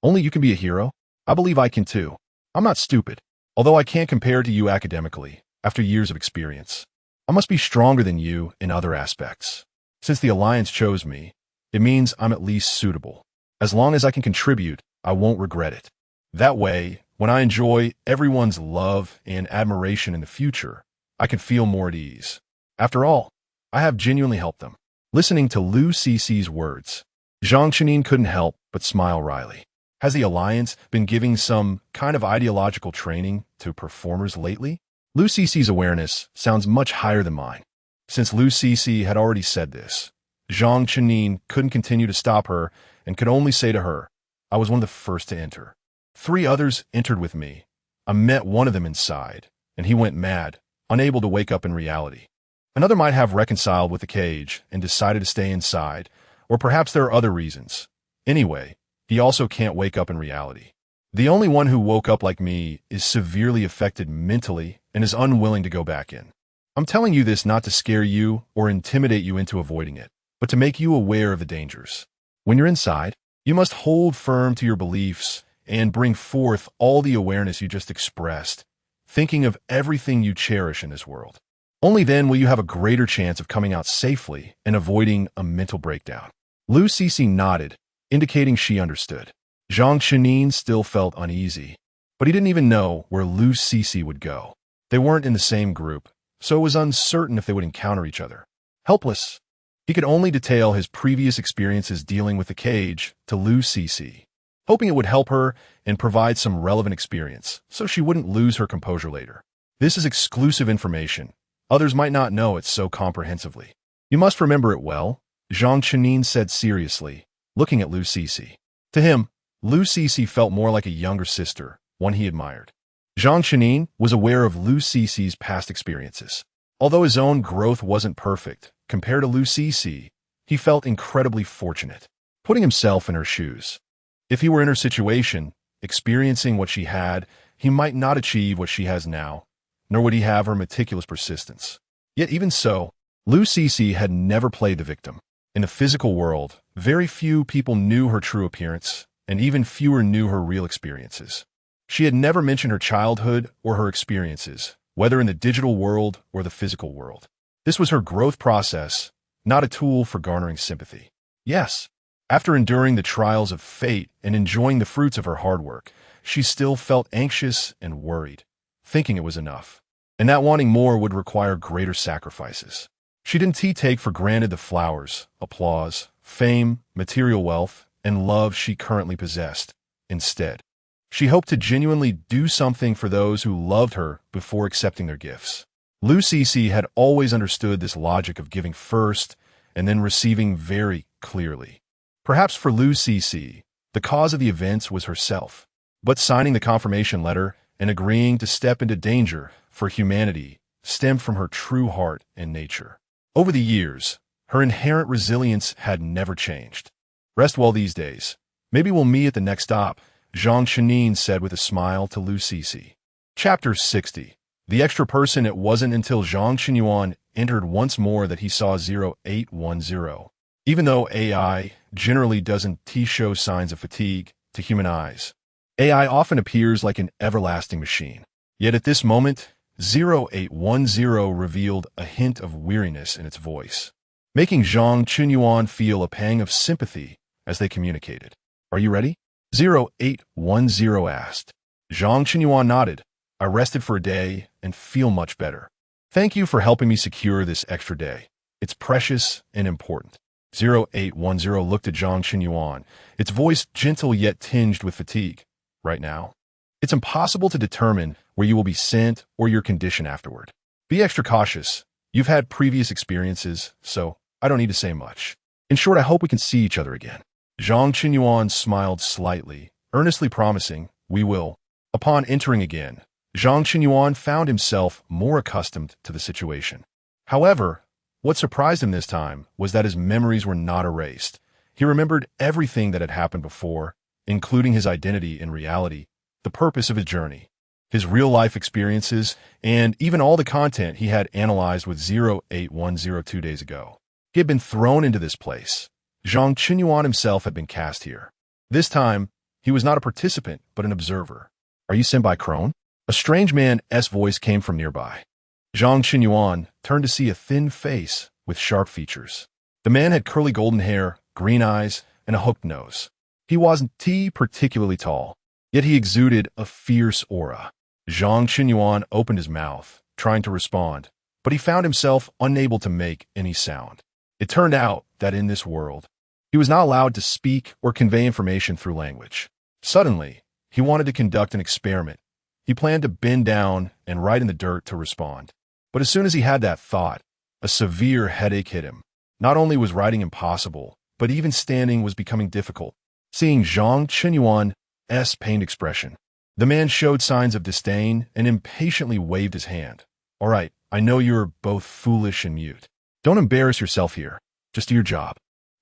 Only you can be a hero? I believe I can too. I'm not stupid. Although I can't compare to you academically, after years of experience. I must be stronger than you in other aspects. Since the Alliance chose me, it means I'm at least suitable. As long as I can contribute, I won't regret it. That way, when I enjoy everyone's love and admiration in the future, I can feel more at ease. After all, I have genuinely helped them. Listening to Lu Cece's words, Zhang Chenin couldn't help but smile wryly. Has the Alliance been giving some kind of ideological training to performers lately? Lu Cece's awareness sounds much higher than mine. Since Lu Cece had already said this, Zhang Chenin couldn't continue to stop her and could only say to her, I was one of the first to enter. 3 others entered with me. I met one of them inside, and he went mad, unable to wake up in reality. Another might have reconciled with the cage and decided to stay inside, or perhaps there are other reasons. Anyway, he also can't wake up in reality. The only one who woke up like me is severely affected mentally and is unwilling to go back in. I'm telling you this not to scare you or intimidate you into avoiding it, but to make you aware of the dangers. When you're inside, you must hold firm to your beliefs and bring forth all the awareness you just expressed, thinking of everything you cherish in this world. Only then will you have a greater chance of coming out safely and avoiding a mental breakdown. Lu Cece nodded, indicating she understood. Zhang Chenin still felt uneasy, but he didn't even know where Lu Cece would go. They weren't in the same group, so it was uncertain if they would encounter each other. Helpless, he could only detail his previous experiences dealing with the cage to Lu Cece, hoping it would help her and provide some relevant experience so she wouldn't lose her composure later. This is exclusive information. Others might not know it so comprehensively. You must remember it well, Zhang Chenin said seriously, looking at Lu Cece. To him, Lu Cece felt more like a younger sister, one he admired. Zhang Chenin was aware of Lu Cece's past experiences. Although his own growth wasn't perfect, compared to Lu Cece, he felt incredibly fortunate. Putting himself in her shoes. If he were in her situation, experiencing what she had, he might not achieve what she has now, nor would he have her meticulous persistence. Yet even so, Lu Cece had never played the victim. In the physical world, very few people knew her true appearance, and even fewer knew her real experiences. She had never mentioned her childhood or her experiences, whether in the digital world or the physical world. This was her growth process, not a tool for garnering sympathy. Yes, after enduring the trials of fate and enjoying the fruits of her hard work, she still felt anxious and worried, thinking it was enough, and that wanting more would require greater sacrifices. She didn't take for granted the flowers, applause, fame, material wealth, and love she currently possessed. Instead, she hoped to genuinely do something for those who loved her before accepting their gifts. Lu Cece had always understood this logic of giving first and then receiving very clearly. Perhaps for Lu Cece, the cause of the events was herself, but signing the confirmation letter and agreeing to step into danger for humanity stemmed from her true heart and nature. Over the years, her inherent resilience had never changed. Rest well these days. Maybe we'll meet at the next stop, Zhang Chenin said with a smile to Lu Cece. Chapter 60. The extra person. It wasn't until Zhang Chenyuan entered once more that he saw 0810. Even though AI generally doesn't show signs of fatigue to human eyes, AI often appears like an everlasting machine. Yet at this moment, 0810 revealed a hint of weariness in its voice, making Zhang Chenyuan feel a pang of sympathy as they communicated. Are you ready? 0810 asked. Zhang Chenyuan nodded. I rested for a day and feel much better. Thank you for helping me secure this extra day. It's precious and important. 0810 looked at Zhang Chenyuan, its voice gentle yet tinged with fatigue. Right now, it's impossible to determine where you will be sent or your condition afterward. Be extra cautious. You've had previous experiences, so I don't need to say much. In short, I hope we can see each other again. Zhang Chenyuan smiled slightly, earnestly promising, we will. Upon entering again, Zhang Chenyuan found himself more accustomed to the situation. However, What surprised him this time was that his memories were not erased. He remembered everything that had happened before, including his identity in reality, the purpose of his journey, his real-life experiences, and even all the content he had analyzed with 08102 days ago. He had been thrown into this place. Zhang Qinyuan himself had been cast here. This time, he was not a participant, but an observer. "Are you sent by Crone?" A strange man's voice came from nearby. Zhang Qinyuan turned to see a thin face with sharp features. The man had curly golden hair, green eyes, and a hooked nose. He wasn't particularly tall, yet he exuded a fierce aura. Zhang Qinyuan opened his mouth, trying to respond, but he found himself unable to make any sound. It turned out that in this world, he was not allowed to speak or convey information through language. Suddenly, he wanted to conduct an experiment. He planned to bend down and write in the dirt to respond. But as soon as he had that thought, a severe headache hit him. Not only was writing impossible, but even standing was becoming difficult. Seeing Zhang Qinyuan's pained expression, the man showed signs of disdain and impatiently waved his hand. "All right, I know you're both foolish and mute. Don't embarrass yourself here. Just do your job."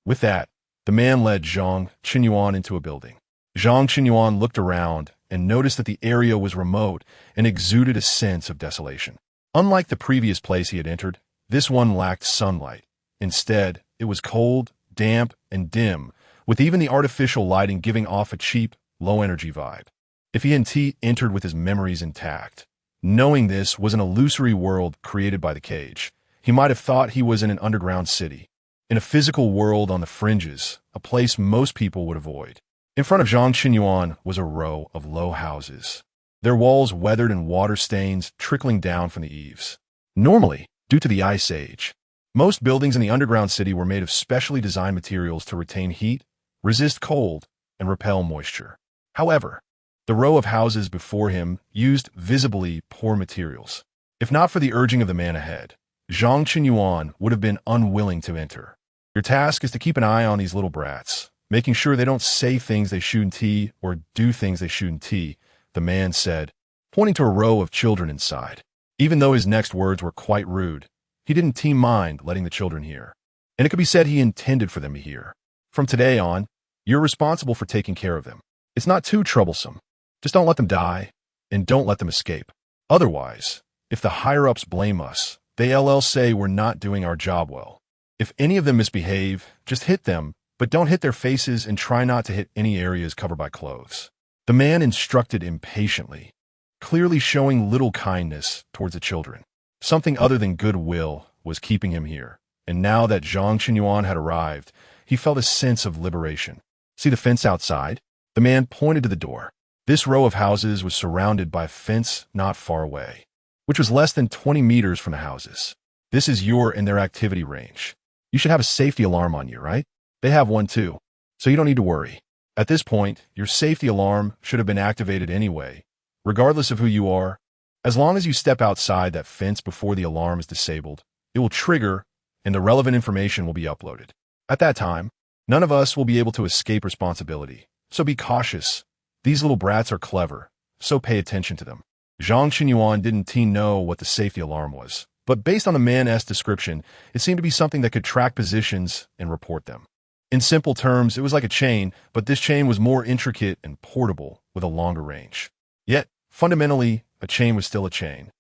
With that, the man led Zhang Qinyuan into a building. Zhang Qinyuan looked around and noticed that the area was remote and exuded a sense of desolation. Unlike the previous place he had entered, this one lacked sunlight. Instead, it was cold, damp, and dim, with even the artificial lighting giving off a cheap, low-energy vibe. If he hadn't entered with his memories intact, knowing this was an illusory world created by the cage, he might have thought he was in an underground city, in a physical world on the fringes, a place most people would avoid. In front of Zhang Qinyuan was a row of low houses, their walls weathered and water stains trickling down from the eaves. Normally, due to the Ice Age, most buildings in the underground city were made of specially designed materials to retain heat, resist cold, and repel moisture. However, the row of houses before him used visibly poor materials. If not for the urging of the man ahead, Zhang Qinyuan would have been unwilling to enter. "Your task is to keep an eye on these little brats, making sure they don't say things they shouldn't or do things they shouldn't," the man said, pointing to a row of children inside. Even though his next words were quite rude, he didn't mind letting the children hear. And it could be said he intended for them to hear. "From today on, you're responsible for taking care of them. It's not too troublesome. Just don't let them die, and don't let them escape. Otherwise, if the higher-ups blame us, they'll say we're not doing our job well. If any of them misbehave, just hit them, but don't hit their faces and try not to hit any areas covered by clothes." The man instructed impatiently, clearly showing little kindness towards the children. Something other than goodwill was keeping him here, and now that Zhang Qinyuan had arrived, he felt a sense of liberation. "See the fence outside?" The man pointed to the door. This row of houses was surrounded by a fence not far away, which was less than 20 meters from the houses. "This is your and their activity range. You should have a safety alarm on you, right? They have one too, so you don't need to worry. At this point, your safety alarm should have been activated anyway, regardless of who you are. As long as you step outside that fence before the alarm is disabled, it will trigger and the relevant information will be uploaded. At that time, none of us will be able to escape responsibility, so be cautious. These little brats are clever, so pay attention to them." Zhang Qinyuan didn't know what the safety alarm was, but based on the man's description, it seemed to be something that could track positions and report them. In simple terms, it was like a chain, but this chain was more intricate and portable with a longer range. Yet, fundamentally, a chain was still a chain,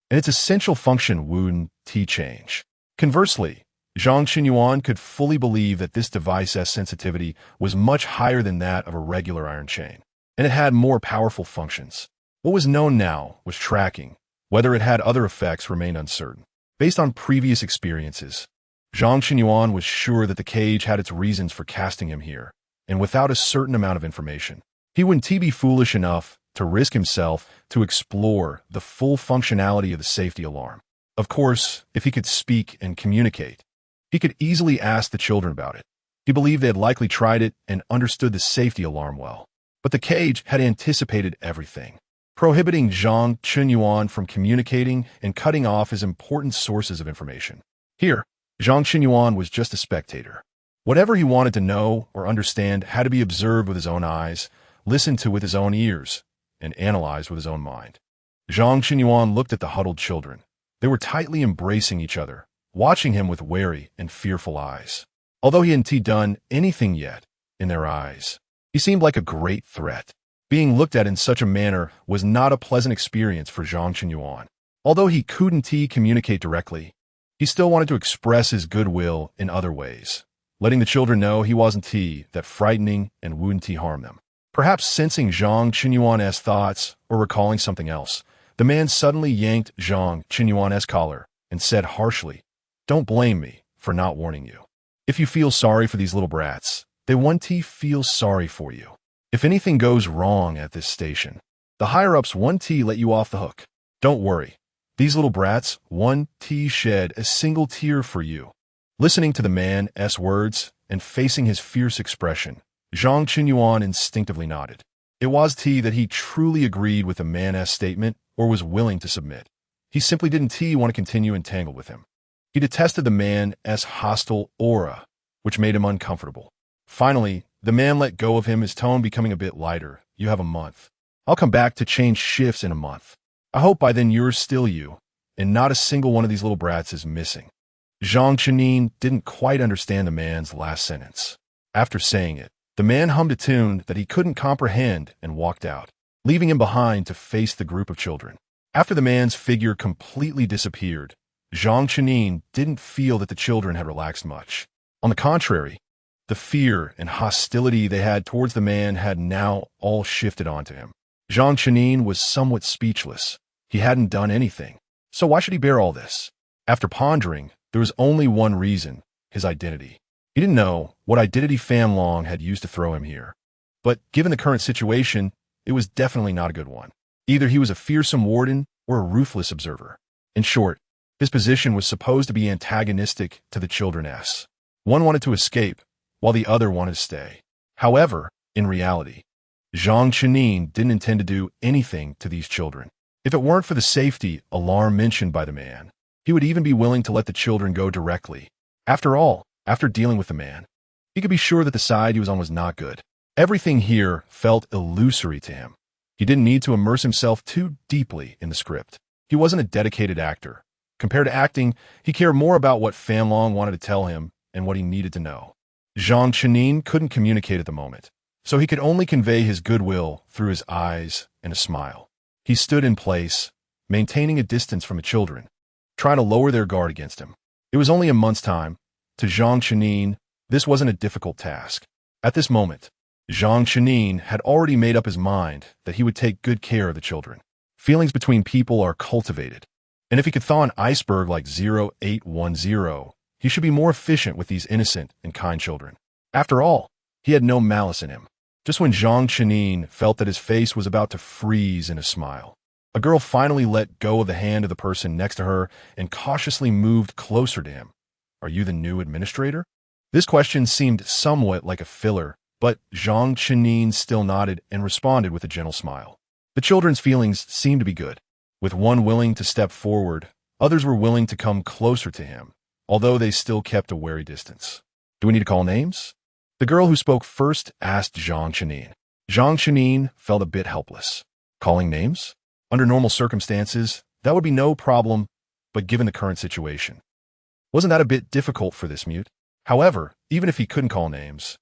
and its essential function wouldn't change. Conversely, Zhang Qinyuan could fully believe that this device's sensitivity was much higher than that of a regular iron chain, and it had more powerful functions. What was known now was tracking. Whether it had other effects remained uncertain. Based on previous experiences, Zhang Qinyuan was sure that the cage had its reasons for casting him here, and without a certain amount of information, he wouldn't be foolish enough to risk himself to explore the full functionality of the safety alarm. Of course, if he could speak and communicate, he could easily ask the children about it. He believed they had likely tried it and understood the safety alarm well. But the cage had anticipated everything, prohibiting Zhang Qinyuan from communicating and cutting off his important sources of information. Here, Zhang Qinyuan was just a spectator. Whatever he wanted to know or understand had to be observed with his own eyes, listened to with his own ears, and analyzed with his own mind. Zhang Qinyuan looked at the huddled children. They were tightly embracing each other, watching him with wary and fearful eyes. Although he hadn't done anything yet, in their eyes, he seemed like a great threat. Being looked at in such a manner was not a pleasant experience for Zhang Qinyuan. Although he couldn't communicate directly, he still wanted to express his goodwill in other ways, letting the children know he wasn't that frightening and wouldn't harm them. Perhaps sensing Zhang Qinyuan's thoughts or recalling something else, the man suddenly yanked Zhang Qinyuan's collar and said harshly, "Don't blame me for not warning you. If you feel sorry for these little brats, they won't feel sorry for you. If anything goes wrong at this station, the higher-ups won't let you off the hook. Don't worry. These little brats won't shed a single tear for you." Listening to the man's words and facing his fierce expression, Zhang Qinyuan instinctively nodded. It was that he truly agreed with the man's statement or was willing to submit. He simply didn't want to continue entangled with him. He detested the man's hostile aura, which made him uncomfortable. Finally, the man let go of him, his tone becoming a bit lighter. "You have a month. I'll come back to change shifts in a month. I hope by then you're still you, and not a single one of these little brats is missing." Zhang Qinyuan didn't quite understand the man's last sentence. After saying it, the man hummed a tune that he couldn't comprehend and walked out, leaving him behind to face the group of children. After the man's figure completely disappeared, Zhang Qinyuan didn't feel that the children had relaxed much. On the contrary, the fear and hostility they had towards the man had now all shifted onto him. Zhang Qinyuan was somewhat speechless. He hadn't done anything, so why should he bear all this? After pondering, there was only one reason: his identity. He didn't know what identity Fan Long had used to throw him here, but given the current situation, it was definitely not a good one. Either he was a fearsome warden or a ruthless observer. In short, his position was supposed to be antagonistic to the children's. One wanted to escape, while the other wanted to stay. However, in reality, Zhang Qinyuan didn't intend to do anything to these children. If it weren't for the safety alarm mentioned by the man, he would even be willing to let the children go directly. After all, after dealing with the man, he could be sure that the side he was on was not good. Everything here felt illusory to him. He didn't need to immerse himself too deeply in the script. He wasn't a dedicated actor. Compared to acting, he cared more about what Fan Long wanted to tell him and what he needed to know. Zhang Qinyuan couldn't communicate at the moment, so he could only convey his goodwill through his eyes and a smile. He stood in place, maintaining a distance from the children, trying to lower their guard against him. It was only a month's time. To Zhang Qinyuan, this wasn't a difficult task. At this moment, Zhang Qinyuan had already made up his mind that he would take good care of the children. Feelings between people are cultivated, and if he could thaw an iceberg like 0810, he should be more efficient with these innocent and kind children. After all, he had no malice in him. Just when Zhang Qinyuan felt that his face was about to freeze in a smile, a girl finally let go of the hand of the person next to her and cautiously moved closer to him. "Are you the new administrator?" This question seemed somewhat like a filler, but Zhang Qinyuan still nodded and responded with a gentle smile. The children's feelings seemed to be good. With one willing to step forward, others were willing to come closer to him, although they still kept a wary distance. "Do we need to call names?" The girl who spoke first asked Zhang Qinyuan. Zhang Qinyuan felt a bit helpless. Calling names? Under normal circumstances, that would be no problem, but given the current situation, wasn't that a bit difficult for this mute? However, even if he couldn't call names,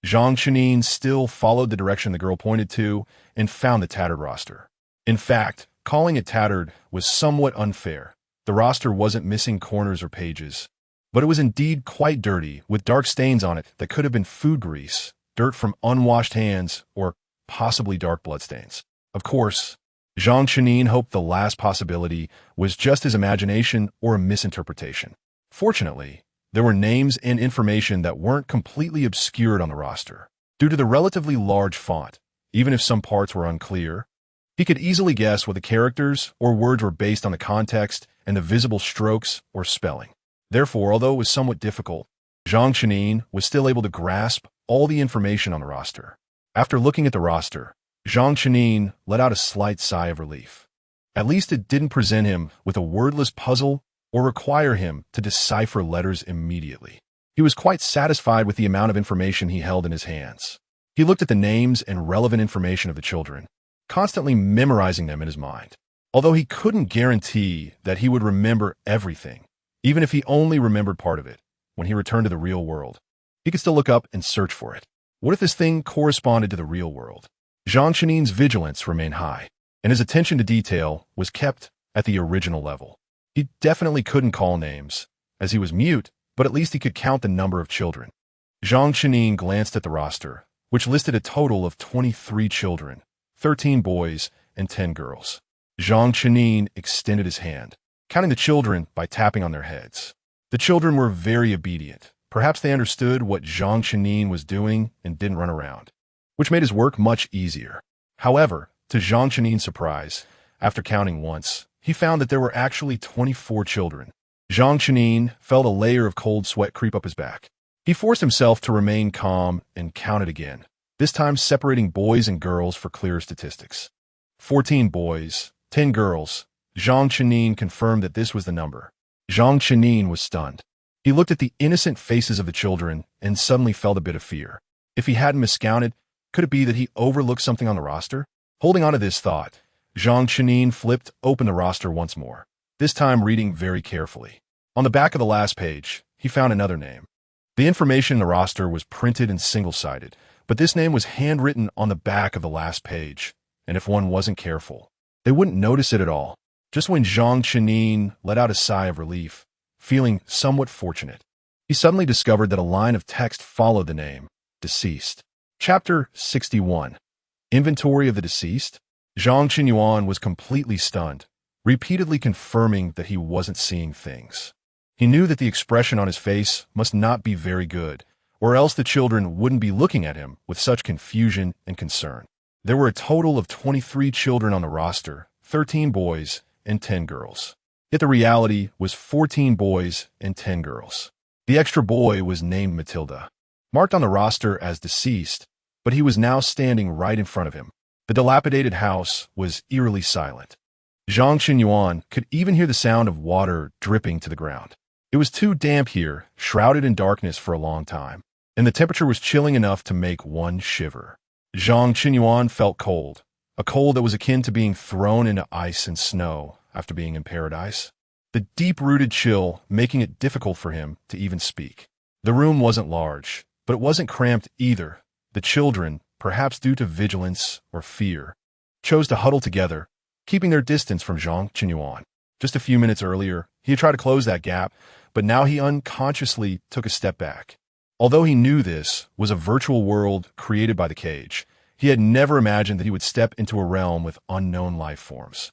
Zhang Qinyuan still followed the direction the girl pointed to and found the tattered roster. In fact, calling it tattered was somewhat unfair. The roster wasn't missing corners or pages, but it was indeed quite dirty, with dark stains on it that could have been food grease, dirt from unwashed hands, or possibly dark bloodstains. Of course, Zhang Qinyuan hoped the last possibility was just his imagination or a misinterpretation. Fortunately, there were names and information that weren't completely obscured on the roster. Due to the relatively large font, even if some parts were unclear, he could easily guess what the characters or words were based on the context and the visible strokes or spelling. Therefore, although it was somewhat difficult, Zhang Qinyuan was still able to grasp all the information on the roster. After looking at the roster, Zhang Qinyuan let out a slight sigh of relief. At least it didn't present him with a wordless puzzle or require him to decipher letters immediately. He was quite satisfied with the amount of information he held in his hands. He looked at the names and relevant information of the children, constantly memorizing them in his mind. Although he couldn't guarantee that he would remember everything, Even if he only remembered part of it, when he returned to the real world, he could still look up and search for it. What if this thing corresponded to the real world? Zhang Chenin's vigilance remained high, and his attention to detail was kept at the original level. He definitely couldn't call names, as he was mute, but at least he could count the number of children. Zhang Chenin glanced at the roster, which listed a total of 23 children, 13 boys and 10 girls. Zhang Chenin extended his hand, counting the children by tapping on their heads. The children were very obedient. Perhaps they understood what Zhang Chenin was doing and didn't run around, which made his work much easier. However, to Zhang Chenin's surprise, after counting once, he found that there were actually 24 children. Zhang Chenin felt a layer of cold sweat creep up his back. He forced himself to remain calm and counted again, this time separating boys and girls for clearer statistics. 14 boys, 10 girls. Zhang Chenin confirmed that this was the number. Zhang Chenin was stunned. He looked at the innocent faces of the children and suddenly felt a bit of fear. If he hadn't miscounted, could it be that he overlooked something on the roster? Holding on to this thought, Zhang Chenin flipped open the roster once more, this time reading very carefully. On the back of the last page, he found another name. The information in the roster was printed and single-sided, but this name was handwritten on the back of the last page, and if one wasn't careful, they wouldn't notice it at all. Just when Zhang Chenin let out a sigh of relief, feeling somewhat fortunate, he suddenly discovered that a line of text followed the name, deceased. Chapter 61. Inventory of the Deceased. Zhang Qinyuan was completely stunned, repeatedly confirming that he wasn't seeing things. He knew that the expression on his face must not be very good, or else the children wouldn't be looking at him with such confusion and concern. There were a total of 23 children on the roster, 13 boys and 10 girls. Yet the reality was 14 boys and 10 girls. The extra boy was named Matilda, marked on the roster as deceased, but he was now standing right in front of him. The dilapidated house was eerily silent. Zhang Qinyuan could even hear the sound of water dripping to the ground. It was too damp here, shrouded in darkness for a long time, and the temperature was chilling enough to make one shiver. Zhang Qinyuan felt cold, a cold that was akin to being thrown into ice and snow after being in paradise. The deep-rooted chill making it difficult for him to even speak. The room wasn't large, but it wasn't cramped either. The children, perhaps due to vigilance or fear, chose to huddle together, keeping their distance from Zhang Qinyuan. Just a few minutes earlier, he had tried to close that gap, but now he unconsciously took a step back. Although he knew this was a virtual world created by the cage, he had never imagined that he would step into a realm with unknown life forms.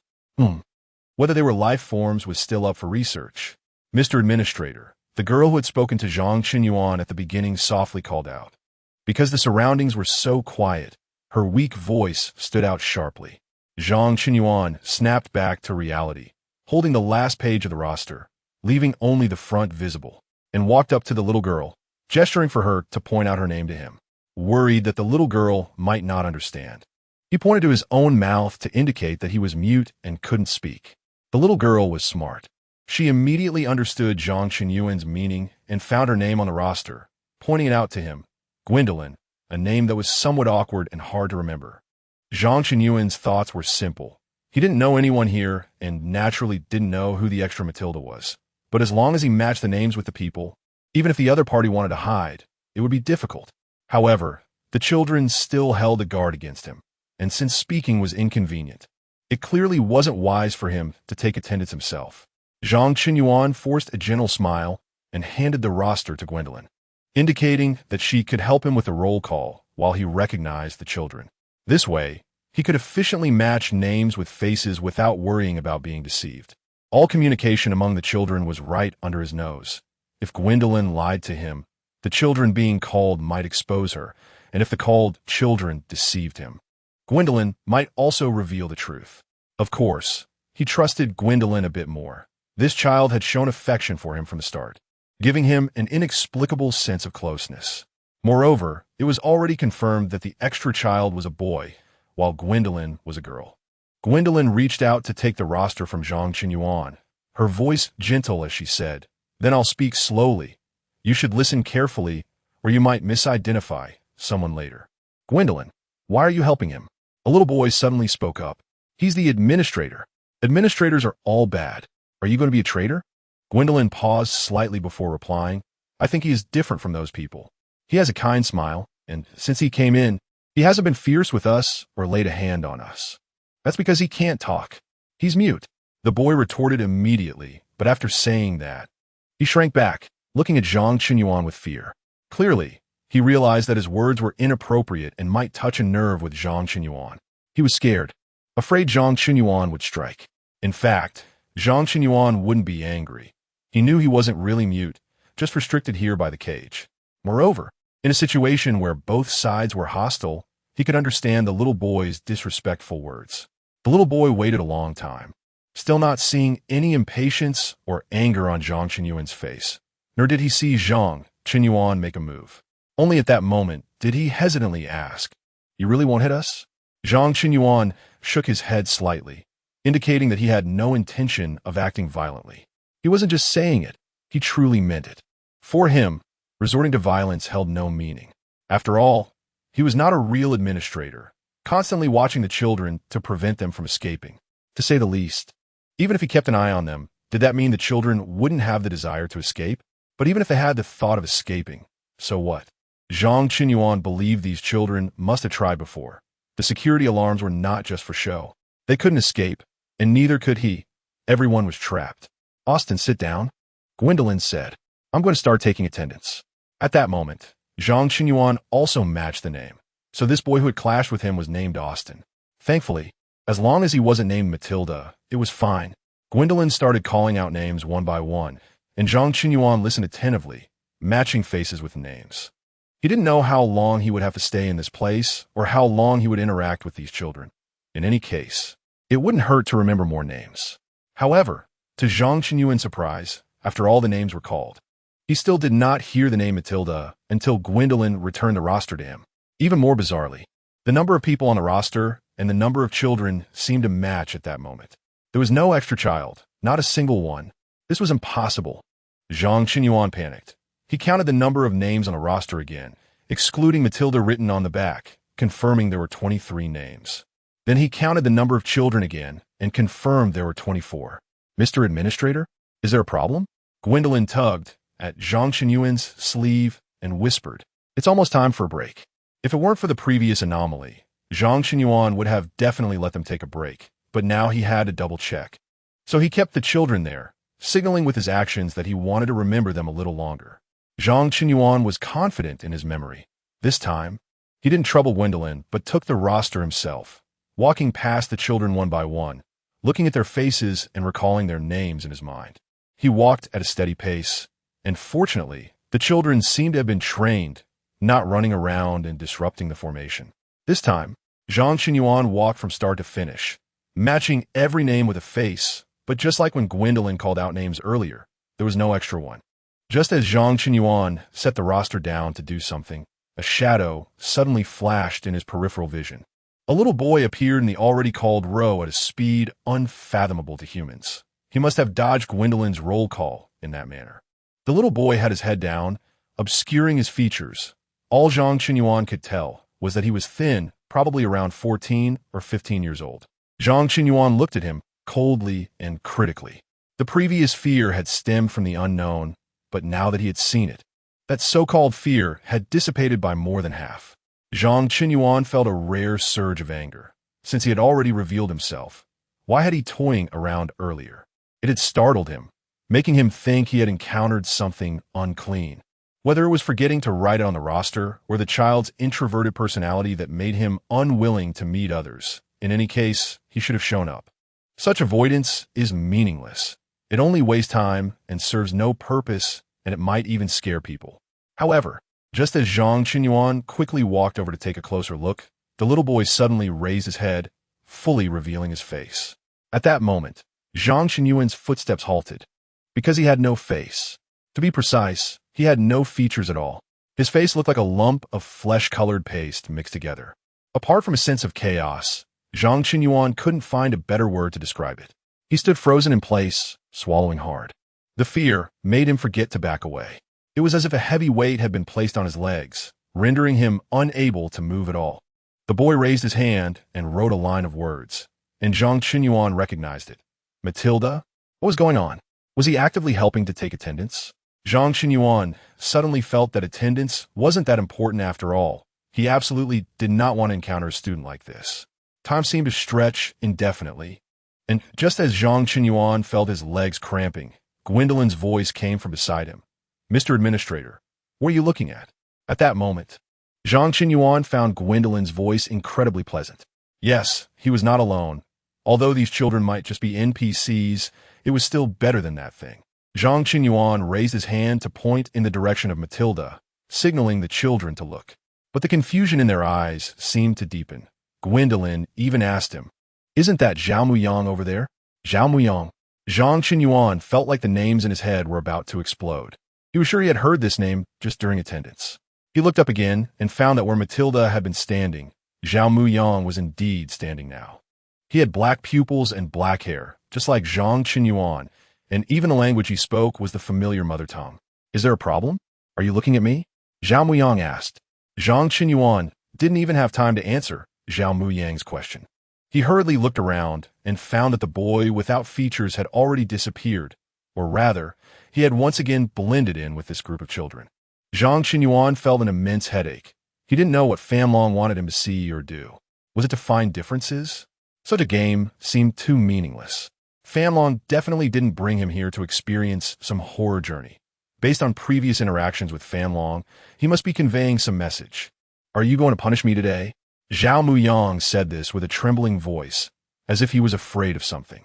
Whether they were life forms was still up for research. Mr. Administrator, the girl who had spoken to Zhang Qinyuan at the beginning softly called out. Because the surroundings were so quiet, her weak voice stood out sharply. Zhang Qinyuan snapped back to reality, holding the last page of the roster, leaving only the front visible, and walked up to the little girl, gesturing for her to point out her name to him, worried that the little girl might not understand. He pointed to his own mouth to indicate that he was mute and couldn't speak. The little girl was smart. She immediately understood Zhang Qinyuan's meaning and found her name on the roster, pointing it out to him, Gwendolyn, a name that was somewhat awkward and hard to remember. Zhang Qinyuan's thoughts were simple. He didn't know anyone here and naturally didn't know who the extra Matilda was. But as long as he matched the names with the people, even if the other party wanted to hide, it would be difficult. However, the children still held a guard against him, and since speaking was inconvenient, it clearly wasn't wise for him to take attendance himself. Zhang Qinyuan forced a gentle smile and handed the roster to Gwendolyn, indicating that she could help him with the roll call while he recognized the children. This way, he could efficiently match names with faces without worrying about being deceived. All communication among the children was right under his nose. If Gwendolyn lied to him, the children being called might expose her, and if the called children deceived him, Gwendolyn might also reveal the truth. Of course, he trusted Gwendolyn a bit more. This child had shown affection for him from the start, giving him an inexplicable sense of closeness. Moreover, it was already confirmed that the extra child was a boy, while Gwendolyn was a girl. Gwendolyn reached out to take the roster from Zhang Qinyuan, her voice gentle as she said, "Then I'll speak slowly. You should listen carefully, or you might misidentify someone later." "Gwendolyn, why are you helping him?" A little boy suddenly spoke up. "He's the administrator. Administrators are all bad. Are you going to be a traitor?" Gwendolyn paused slightly before replying. I think he is different from those people. He has a kind smile, and since he came in, he hasn't been fierce with us or laid a hand on us. That's because he can't talk. He's mute. The boy retorted immediately, but after saying that, he shrank back, looking at Zhang Qinyuan with fear. Clearly, he realized that his words were inappropriate and might touch a nerve with Zhang Qinyuan. He was scared, afraid Zhang Qinyuan would strike. In fact, Zhang Qinyuan wouldn't be angry. He knew he wasn't really mute, just restricted here by the cage. Moreover, in a situation where both sides were hostile, he could understand the little boy's disrespectful words. The little boy waited a long time, still not seeing any impatience or anger on Zhang Qinyuan's face, nor did he see Zhang Qinyuan make a move. Only at that moment did he hesitantly ask, "You really won't hit us?" Zhang Qinyuan shook his head slightly, indicating that he had no intention of acting violently. He wasn't just saying it, he truly meant it. For him, resorting to violence held no meaning. After all, he was not a real administrator, constantly watching the children to prevent them from escaping. To say the least, even if he kept an eye on them, did that mean the children wouldn't have the desire to escape? But even if they had the thought of escaping, so what? Zhang Qinyuan believed these children must have tried before. The security alarms were not just for show. They couldn't escape, and neither could he. Everyone was trapped. "Austin, sit down," Gwendolyn said. "I'm going to start taking attendance." At that moment, Zhang Qinyuan also matched the name, so this boy who had clashed with him was named Austin. Thankfully, as long as he wasn't named Matilda, it was fine. Gwendolyn started calling out names one by one, and Zhang Qinyuan listened attentively, matching faces with names. He didn't know how long he would have to stay in this place or how long he would interact with these children. In any case, it wouldn't hurt to remember more names. However, to Zhang Qinyuan's surprise, after all the names were called, he still did not hear the name Matilda until Gwendolyn returned the roster to him. Even more bizarrely, the number of people on the roster and the number of children seemed to match at that moment. There was no extra child, not a single one. This was impossible. Zhang Qinyuan panicked. He counted the number of names on the roster again, excluding Matilda written on the back, confirming there were 23 names. Then he counted the number of children again and confirmed there were 24. "Mr. Administrator, is there a problem?" Gwendolyn tugged at Zhang Qinyuan's sleeve and whispered, "It's almost time for a break." If it weren't for the previous anomaly, Zhang Qinyuan would have definitely let them take a break, but now he had to double check. So he kept the children there, signaling with his actions that he wanted to remember them a little longer. Zhang Qinyuan was confident in his memory. This time, he didn't trouble Gwendolyn, but took the roster himself, walking past the children one by one, looking at their faces and recalling their names in his mind. He walked at a steady pace, and fortunately, the children seemed to have been trained, not running around and disrupting the formation. This time, Zhang Qinyuan walked from start to finish, matching every name with a face, but just like when Gwendolyn called out names earlier, there was no extra one. Just as Zhang Qinyuan set the roster down to do something, a shadow suddenly flashed in his peripheral vision. A little boy appeared in the already called row at a speed unfathomable to humans. He must have dodged Gwendolyn's roll call in that manner. The little boy had his head down, obscuring his features. All Zhang Qinyuan could tell was that he was thin, probably around 14 or 15 years old. Zhang Qinyuan looked at him coldly and critically. The previous fear had stemmed from the unknown, but now that he had seen it, that so-called fear had dissipated by more than half. Zhang Qinyuan felt a rare surge of anger. Since he had already revealed himself, why had he toying around earlier? It had startled him, making him think he had encountered something unclean. Whether it was forgetting to write it on the roster or the child's introverted personality that made him unwilling to meet others, in any case, he should have shown up. Such avoidance is meaningless. It only wastes time and serves no purpose, and it might even scare people. However, just as Zhang Qinyuan quickly walked over to take a closer look, the little boy suddenly raised his head, fully revealing his face. At that moment, Zhang Qinyuan's footsteps halted, because he had no face. To be precise, he had no features at all. His face looked like a lump of flesh-colored paste mixed together. Apart from a sense of chaos, Zhang Qinyuan couldn't find a better word to describe it. He stood frozen in place, swallowing hard. The fear made him forget to back away. It was as if a heavy weight had been placed on his legs, rendering him unable to move at all. The boy raised his hand and wrote a line of words, and Zhang Qinyuan recognized it. "Matilda?" What was going on? Was he actively helping to take attendance? Zhang Qinyuan suddenly felt that attendance wasn't that important after all. He absolutely did not want to encounter a student like this. Time seemed to stretch indefinitely. And just as Zhang Qinyuan felt his legs cramping, Gwendolyn's voice came from beside him. "Mr. Administrator, what are you looking at?" At that moment, Zhang Qinyuan found Gwendolyn's voice incredibly pleasant. Yes, he was not alone. Although these children might just be NPCs, it was still better than that thing. Zhang Qinyuan raised his hand to point in the direction of Matilda, signaling the children to look. But the confusion in their eyes seemed to deepen. Gwendolyn even asked him, "Isn't that Zhao Muyang over there?" Zhao Muyang. Zhang Qinyuan felt like the names in his head were about to explode. He was sure he had heard this name just during attendance. He looked up again and found that where Matilda had been standing, Zhao Muyang was indeed standing now. He had black pupils and black hair, just like Zhang Qinyuan, and even the language he spoke was the familiar mother tongue. "Is there a problem? Are you looking at me?" Zhao Muyang asked. Zhang Qinyuan didn't even have time to answer Zhao Muyang's question. He hurriedly looked around and found that the boy without features had already disappeared, or rather, he had once again blended in with this group of children. Zhang Qinyuan felt an immense headache. He didn't know what Fanlong wanted him to see or do. Was it to find differences? Such a game seemed too meaningless. Fanlong definitely didn't bring him here to experience some horror journey. Based on previous interactions with Fanlong, he must be conveying some message. "Are you going to punish me today?" Zhao Muyang said this with a trembling voice, as if he was afraid of something.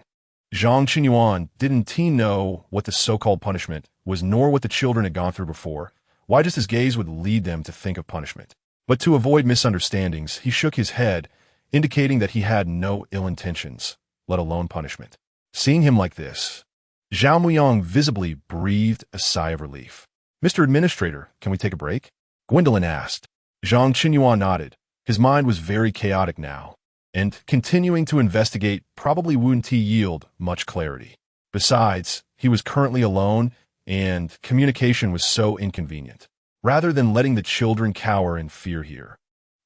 Zhang Qinyuan didn't know what the so-called punishment was, nor what the children had gone through before. Why just his gaze would lead them to think of punishment. But to avoid misunderstandings, he shook his head, indicating that he had no ill intentions, let alone punishment. Seeing him like this, Zhao Muyang visibly breathed a sigh of relief. "Mr. Administrator, can we take a break?" Gwendolyn asked. Zhang Qinyuan nodded. His mind was very chaotic now, and continuing to investigate probably wouldn't yield much clarity. Besides, he was currently alone, and communication was so inconvenient. Rather than letting the children cower in fear here,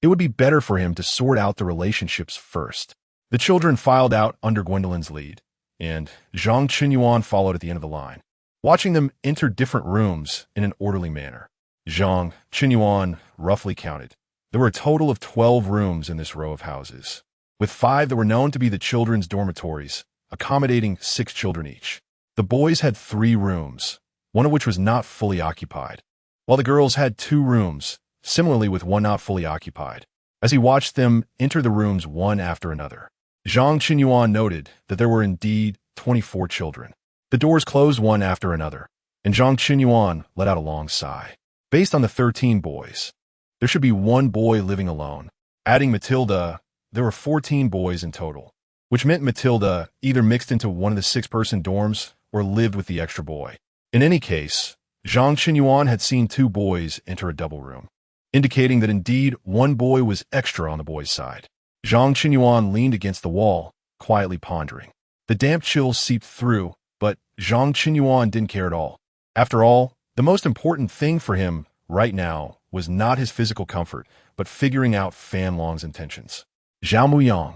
it would be better for him to sort out the relationships first. The children filed out under Gwendolyn's lead, and Zhang Qinyuan followed at the end of the line, watching them enter different rooms in an orderly manner. Zhang Qinyuan roughly counted. There were a total of 12 rooms in this row of houses, with 5 that were known to be the children's dormitories, accommodating 6 children each. The boys had 3 rooms, one of which was not fully occupied, while the girls had 2 rooms, similarly with one not fully occupied. As he watched them enter the rooms one after another, Zhang Qinyuan noted that there were indeed 24 children. The doors closed one after another, and Zhang Qinyuan let out a long sigh. Based on the 13 boys, there should be 1 boy living alone. Adding Matilda, there were 14 boys in total, which meant Matilda either mixed into one of the 6-person dorms or lived with the extra boy. In any case, Zhang Qinyuan had seen 2 boys enter a double room, indicating that indeed 1 boy was extra on the boys' side. Zhang Qinyuan leaned against the wall, quietly pondering. The damp chill seeped through, but Zhang Qinyuan didn't care at all. After all, the most important thing for him right now was not his physical comfort, but figuring out Fanlong's intentions. Zhao Muyang.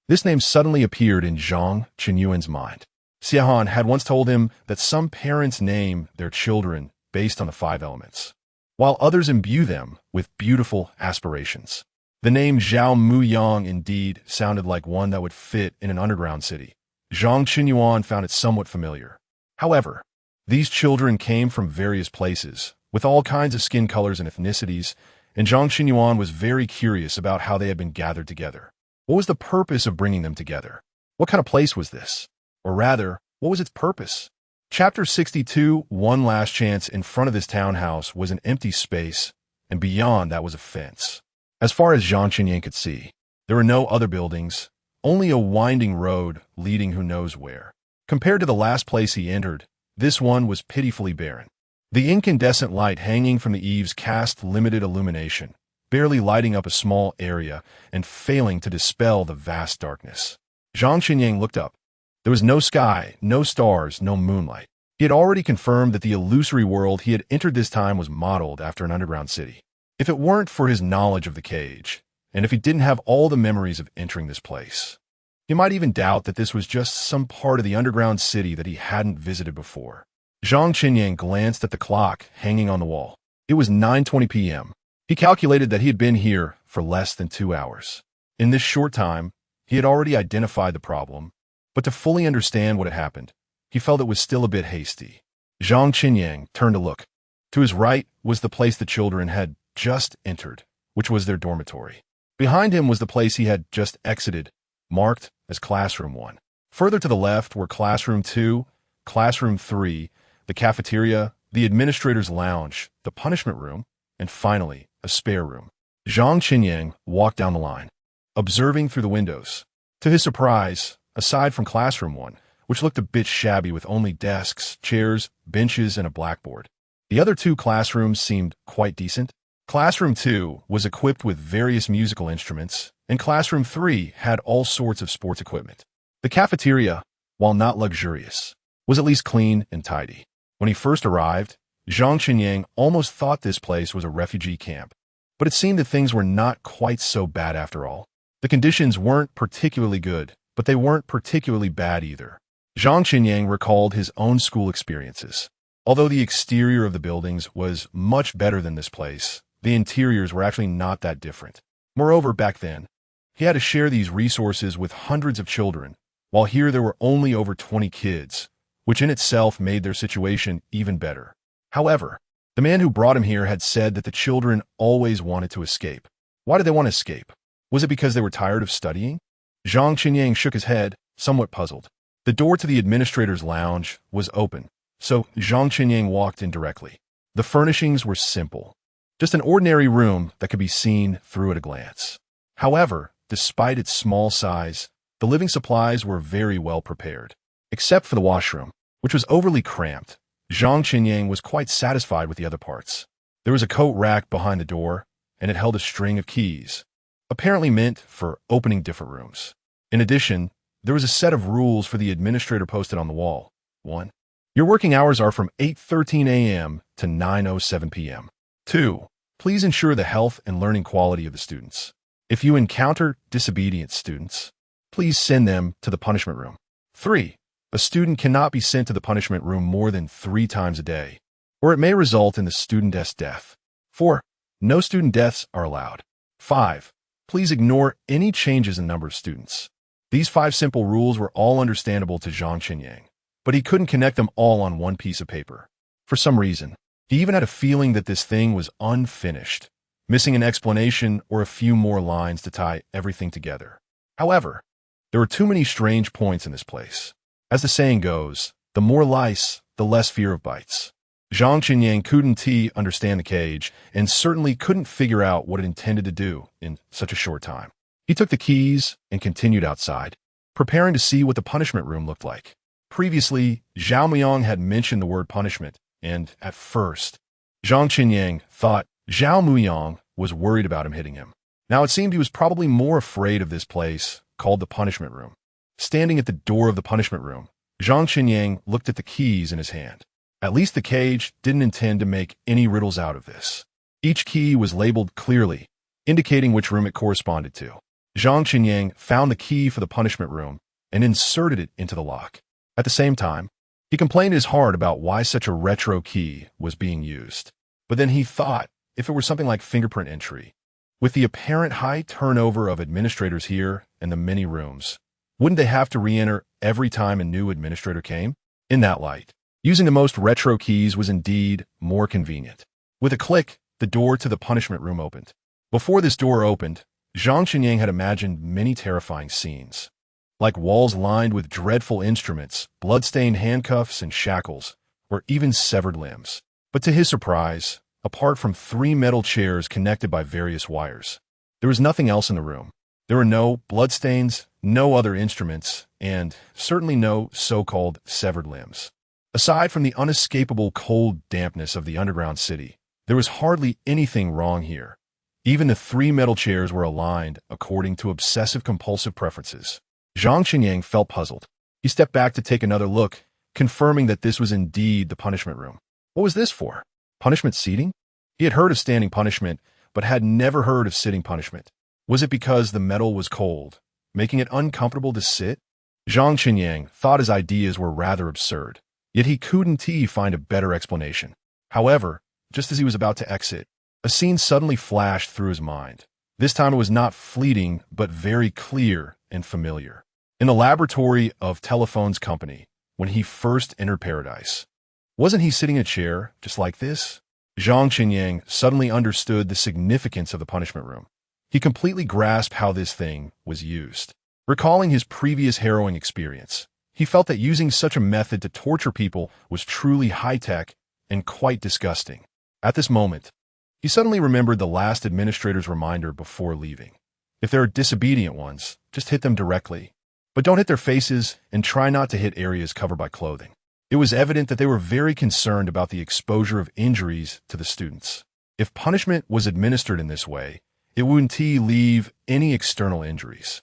This name suddenly appeared in Zhang Qinyuan's mind. Xiahan had once told him that some parents name their children based on the 5 elements, while others imbue them with beautiful aspirations. The name Zhao Muyang indeed sounded like one that would fit in an underground city. Zhang Qinyuan found it somewhat familiar. However, these children came from various places, with all kinds of skin colors and ethnicities, and Zhang Qinyuan was very curious about how they had been gathered together. What was the purpose of bringing them together? What kind of place was this? Or rather, what was its purpose? Chapter 62, One Last Chance. In front of this townhouse was an empty space, and beyond that was a fence. As far as Zhang Qinyuan could see, there were no other buildings, only a winding road leading who knows where. Compared to the last place he entered, this one was pitifully barren. The incandescent light hanging from the eaves cast limited illumination, barely lighting up a small area and failing to dispel the vast darkness. Zhang Qinyuan looked up. There was no sky, no stars, no moonlight. He had already confirmed that the illusory world he had entered this time was modeled after an underground city. If it weren't for his knowledge of the cage, and if he didn't have all the memories of entering this place, He might even doubt that this was just some part of the underground city that he hadn't visited before. Zhang Qinyang glanced at the clock hanging on the wall. It was 9:20 p.m. He calculated that he had been here for less than 2 hours. In this short time, he had already identified the problem, but to fully understand what had happened, he felt it was still a bit hasty. Zhang Qinyang turned to look. To his right was the place the children had just entered, which was their dormitory. Behind him was the place he had just exited, marked as Classroom 1. Further to the left were Classroom 2, Classroom 3, the cafeteria, the administrator's lounge, the punishment room, and finally, a spare room. Zhang Qinyang walked down the line, observing through the windows. To his surprise, aside from Classroom 1, which looked a bit shabby with only desks, chairs, benches, and a blackboard, the other 2 classrooms seemed quite decent. Classroom 2 was equipped with various musical instruments, and Classroom 3 had all sorts of sports equipment. The cafeteria, while not luxurious, was at least clean and tidy. When he first arrived, Zhang Qinyang almost thought this place was a refugee camp, but it seemed that things were not quite so bad after all. The conditions weren't particularly good, but they weren't particularly bad either. Zhang Qinyang recalled his own school experiences. Although the exterior of the buildings was much better than this place, the interiors were actually not that different. Moreover, back then, he had to share these resources with hundreds of children, while here there were only over 20 kids, which in itself made their situation even better. However, the man who brought him here had said that the children always wanted to escape. Why did they want to escape? Was it because they were tired of studying? Zhang Qinyang shook his head, somewhat puzzled. The door to the administrator's lounge was open, so Zhang Qinyang walked in directly. The furnishings were simple, just an ordinary room that could be seen through at a glance. However, despite its small size, the living supplies were very well prepared. Except for the washroom, which was overly cramped, Zhang Qinyang was quite satisfied with the other parts. There was a coat rack behind the door, and it held a string of keys, apparently meant for opening different rooms. In addition, there was a set of rules for the administrator posted on the wall. 1. Your working hours are from 8:13 a.m. to 9:07 p.m. 2. Please ensure the health and learning quality of the students. If you encounter disobedient students, please send them to the punishment room. 3. A student cannot be sent to the punishment room more than 3 times a day, or it may result in the student's death. 4. No student deaths are allowed. 5. Please ignore any changes in number of students. These 5 simple rules were all understandable to Zhang Qinyang, but he couldn't connect them all on one piece of paper. For some reason, he even had a feeling that this thing was unfinished, missing an explanation or a few more lines to tie everything together. However, there were too many strange points in this place. As the saying goes, the more lice, the less fear of bites. Zhang Qinyang couldn't understand the cage and certainly couldn't figure out what it intended to do in such a short time. He took the keys and continued outside, preparing to see what the punishment room looked like. Previously, Zhao Muyang had mentioned the word punishment, and at first, Zhang Qinyang thought Zhao Muyang was worried about him hitting him. Now it seemed he was probably more afraid of this place called the punishment room. Standing at the door of the punishment room, Zhang Qinyang looked at the keys in his hand. At least the cage didn't intend to make any riddles out of this. Each key was labeled clearly, indicating which room it corresponded to. Zhang Qinyang found the key for the punishment room and inserted it into the lock. At the same time, he complained in his heart about why such a retro key was being used. But then he thought, if it were something like fingerprint entry, with the apparent high turnover of administrators here and the many rooms, wouldn't they have to re-enter every time a new administrator came? In that light, using the most retro keys was indeed more convenient. With a click, the door to the punishment room opened. Before this door opened, Zhang Qinyang had imagined many terrifying scenes, like walls lined with dreadful instruments, blood-stained handcuffs and shackles, or even severed limbs. But to his surprise, apart from 3 metal chairs connected by various wires, there was nothing else in the room. There were no bloodstains, no other instruments, and certainly no so-called severed limbs. Aside from the unescapable cold dampness of the underground city, there was hardly anything wrong here. Even the 3 metal chairs were aligned according to obsessive-compulsive preferences. Zhang Qinyang felt puzzled. He stepped back to take another look, confirming that this was indeed the punishment room. What was this for? Punishment seating? He had heard of standing punishment, but had never heard of sitting punishment. Was it because the metal was cold, making it uncomfortable to sit? Zhang Qinyang thought his ideas were rather absurd, yet he couldn't find a better explanation. However, just as he was about to exit, a scene suddenly flashed through his mind. This time it was not fleeting, but very clear and familiar. In the laboratory of Telephone's company, when he first entered paradise. Wasn't he sitting in a chair just like this? Zhang Qinyang suddenly understood the significance of the punishment room. He completely grasped how this thing was used. Recalling his previous harrowing experience, he felt that using such a method to torture people was truly high-tech and quite disgusting. At this moment, he suddenly remembered the last administrator's reminder before leaving. If there are disobedient ones, just hit them directly. But don't hit their faces and try not to hit areas covered by clothing. It was evident that they were very concerned about the exposure of injuries to the students. If punishment was administered in this way, it wouldn't leave any external injuries.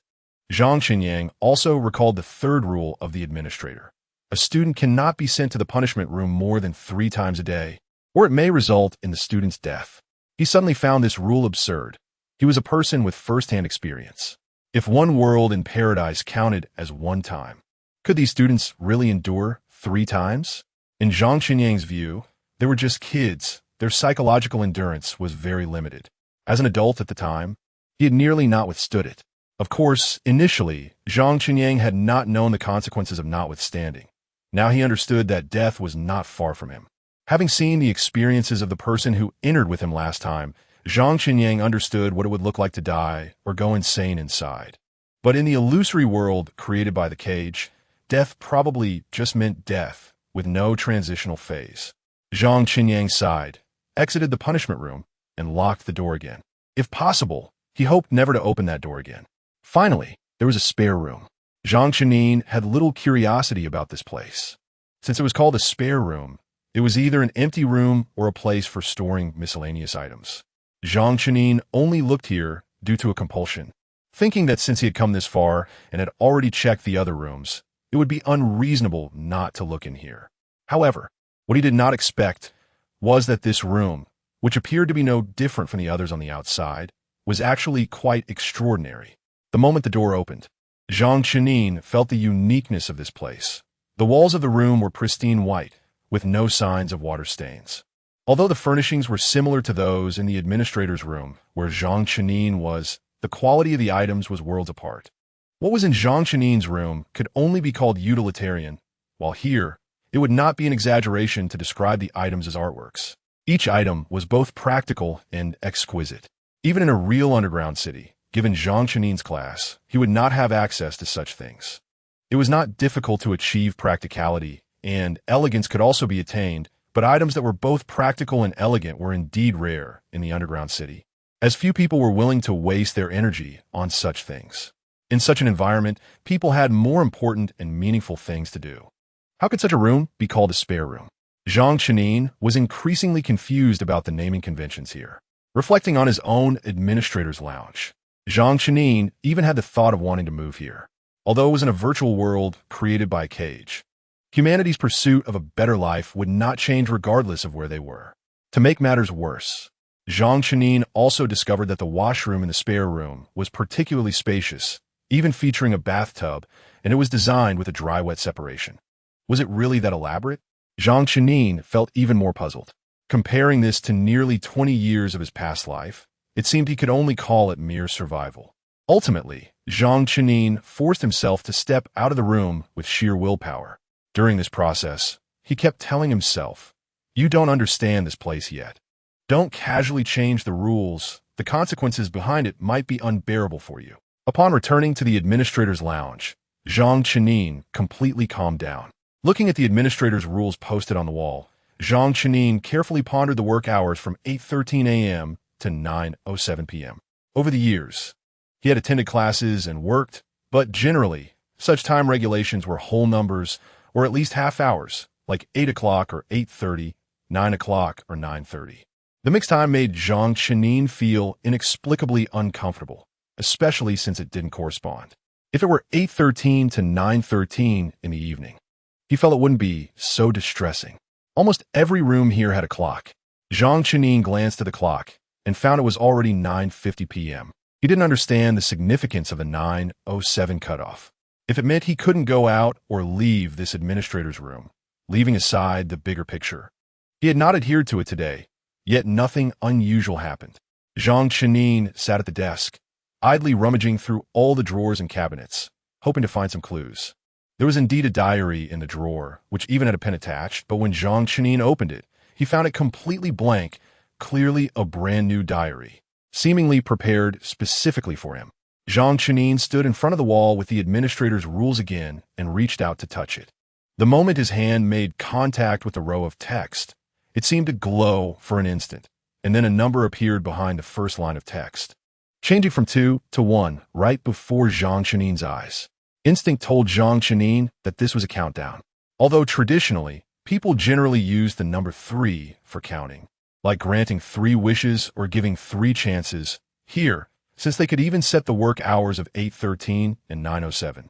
Zhang Qinyang also recalled the third rule of the administrator. A student cannot be sent to the punishment room more than 3 times a day, or it may result in the student's death. He suddenly found this rule absurd. He was a person with first-hand experience. If one world in paradise counted as 1 time, could these students really endure 3 times? In Zhang Qinyang's view, they were just kids. Their psychological endurance was very limited. As an adult at the time, he had nearly not withstood it. Of course, initially, Zhang Qinyang had not known the consequences of not withstanding. Now he understood that death was not far from him. Having seen the experiences of the person who entered with him last time, Zhang Qinyang understood what it would look like to die or go insane inside. But in the illusory world created by the cage, death probably just meant death, with no transitional phase. Zhang Qinyang sighed, exited the punishment room, and locked the door again. If possible, he hoped never to open that door again. Finally, there was a spare room. Zhang Qinyang had little curiosity about this place. Since it was called a spare room, it was either an empty room or a place for storing miscellaneous items. Zhang Qinyang only looked here due to a compulsion, thinking that since he had come this far and had already checked the other rooms, it would be unreasonable not to look in here. However, what he did not expect was that this room, which appeared to be no different from the others on the outside, was actually quite extraordinary. The moment the door opened, Zhang Qinyang felt the uniqueness of this place. The walls of the room were pristine white, with no signs of water stains. Although the furnishings were similar to those in the administrator's room, where Zhang Qinyang was, the quality of the items was worlds apart. What was in Zhang Qinyang's room could only be called utilitarian, while here, it would not be an exaggeration to describe the items as artworks. Each item was both practical and exquisite. Even in a real underground city, given Zhang Qinyang's class, he would not have access to such things. It was not difficult to achieve practicality, and elegance could also be attained, but items that were both practical and elegant were indeed rare in the underground city, as few people were willing to waste their energy on such things. In such an environment, people had more important and meaningful things to do. How could such a room be called a spare room? Zhang Qinyang was increasingly confused about the naming conventions here. Reflecting on his own administrator's lounge, Zhang Qinyang even had the thought of wanting to move here. Although it was in a virtual world created by a cage, humanity's pursuit of a better life would not change regardless of where they were. To make matters worse, Zhang Qinyang also discovered that the washroom in the spare room was particularly spacious, even featuring a bathtub, and it was designed with a dry-wet separation. Was it really that elaborate? Zhang Qinyang felt even more puzzled. Comparing this to nearly 20 years of his past life, it seemed he could only call it mere survival. Ultimately, Zhang Qinyang forced himself to step out of the room with sheer willpower. During this process, he kept telling himself, "You don't understand this place yet. Don't casually change the rules. The consequences behind it might be unbearable for you." Upon returning to the administrator's lounge, Zhang Qinyang completely calmed down. Looking at the administrator's rules posted on the wall, Zhang Qinyang carefully pondered the work hours from 8:13 a.m. to 9:07 p.m. Over the years, he had attended classes and worked, but generally, such time regulations were whole numbers or at least half hours, like 8 o'clock or 8:30, 9 o'clock or 9:30. The mixed time made Zhang Qinyang feel inexplicably uncomfortable, especially since it didn't correspond. If it were 8:13 to 9:13 in the evening, he felt it wouldn't be so distressing. Almost every room here had a clock. Zhang Qinyang glanced at the clock and found it was already 9:50 p.m. He didn't understand the significance of a 9:07 cutoff. If it meant he couldn't go out or leave this administrator's room, leaving aside the bigger picture. He had not adhered to it today, yet nothing unusual happened. Zhang Chenin sat at the desk, idly rummaging through all the drawers and cabinets, hoping to find some clues. There was indeed a diary in the drawer, which even had a pen attached, but when Zhang Chenin opened it, he found it completely blank, clearly a brand new diary, seemingly prepared specifically for him. Zhang Chenin stood in front of the wall with the administrator's rules again and reached out to touch it. The moment his hand made contact with the row of text, it seemed to glow for an instant, and then a number appeared behind the first line of text, changing from 2 to 1 right before Zhang Chenin's eyes. Instinct told Zhang Chenin that this was a countdown. Although traditionally, people generally use the number 3 for counting, like granting 3 wishes or giving 3 chances. Here, since they could even set the work hours of 8:13 and 9:07,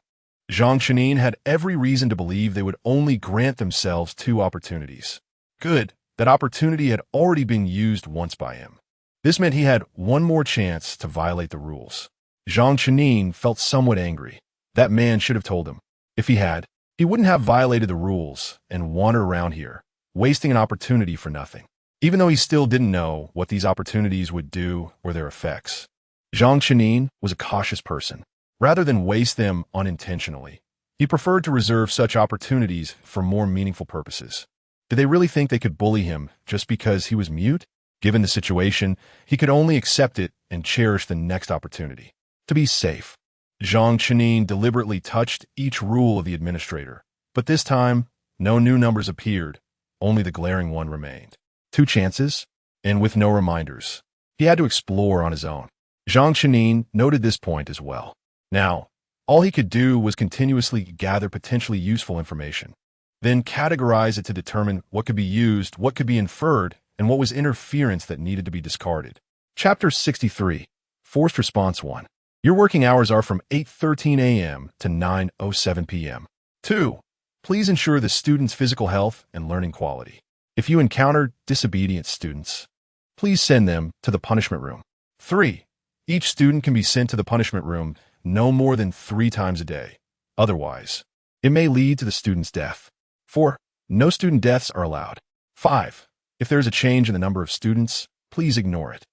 Zhang Chenin had every reason to believe they would only grant themselves 2 opportunities. Good, that opportunity had already been used once by him. This meant he had one more chance to violate the rules. Zhang Chenin felt somewhat angry. That man should have told him. If he had, he wouldn't have violated the rules and wandered around here, wasting an opportunity for nothing. Even though he still didn't know what these opportunities would do or their effects. Zhang Chenin was a cautious person. Rather than waste them unintentionally, he preferred to reserve such opportunities for more meaningful purposes. Did they really think they could bully him just because he was mute? Given the situation, he could only accept it and cherish the next opportunity. To be safe, Zhang Chenin deliberately touched each rule of the administrator, but this time, no new numbers appeared, only the glaring one remained. 2 chances, and with no reminders. He had to explore on his own. Zhang Chenin noted this point as well. Now, all he could do was continuously gather potentially useful information, then categorize it to determine what could be used, what could be inferred, and what was interference that needed to be discarded. Chapter 63, Forced Response 1. Your working hours are from 8:13 a.m. to 9:07 p.m. 2. Please ensure the student's physical health and learning quality. If you encounter disobedient students, please send them to the punishment room. 3. Each student can be sent to the punishment room no more than 3 times a day. Otherwise, it may lead to the student's death. 4. No student deaths are allowed. 5. If there is a change in the number of students, please ignore it.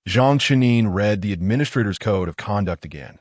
Zhang Chenin read the administrator's code of conduct again.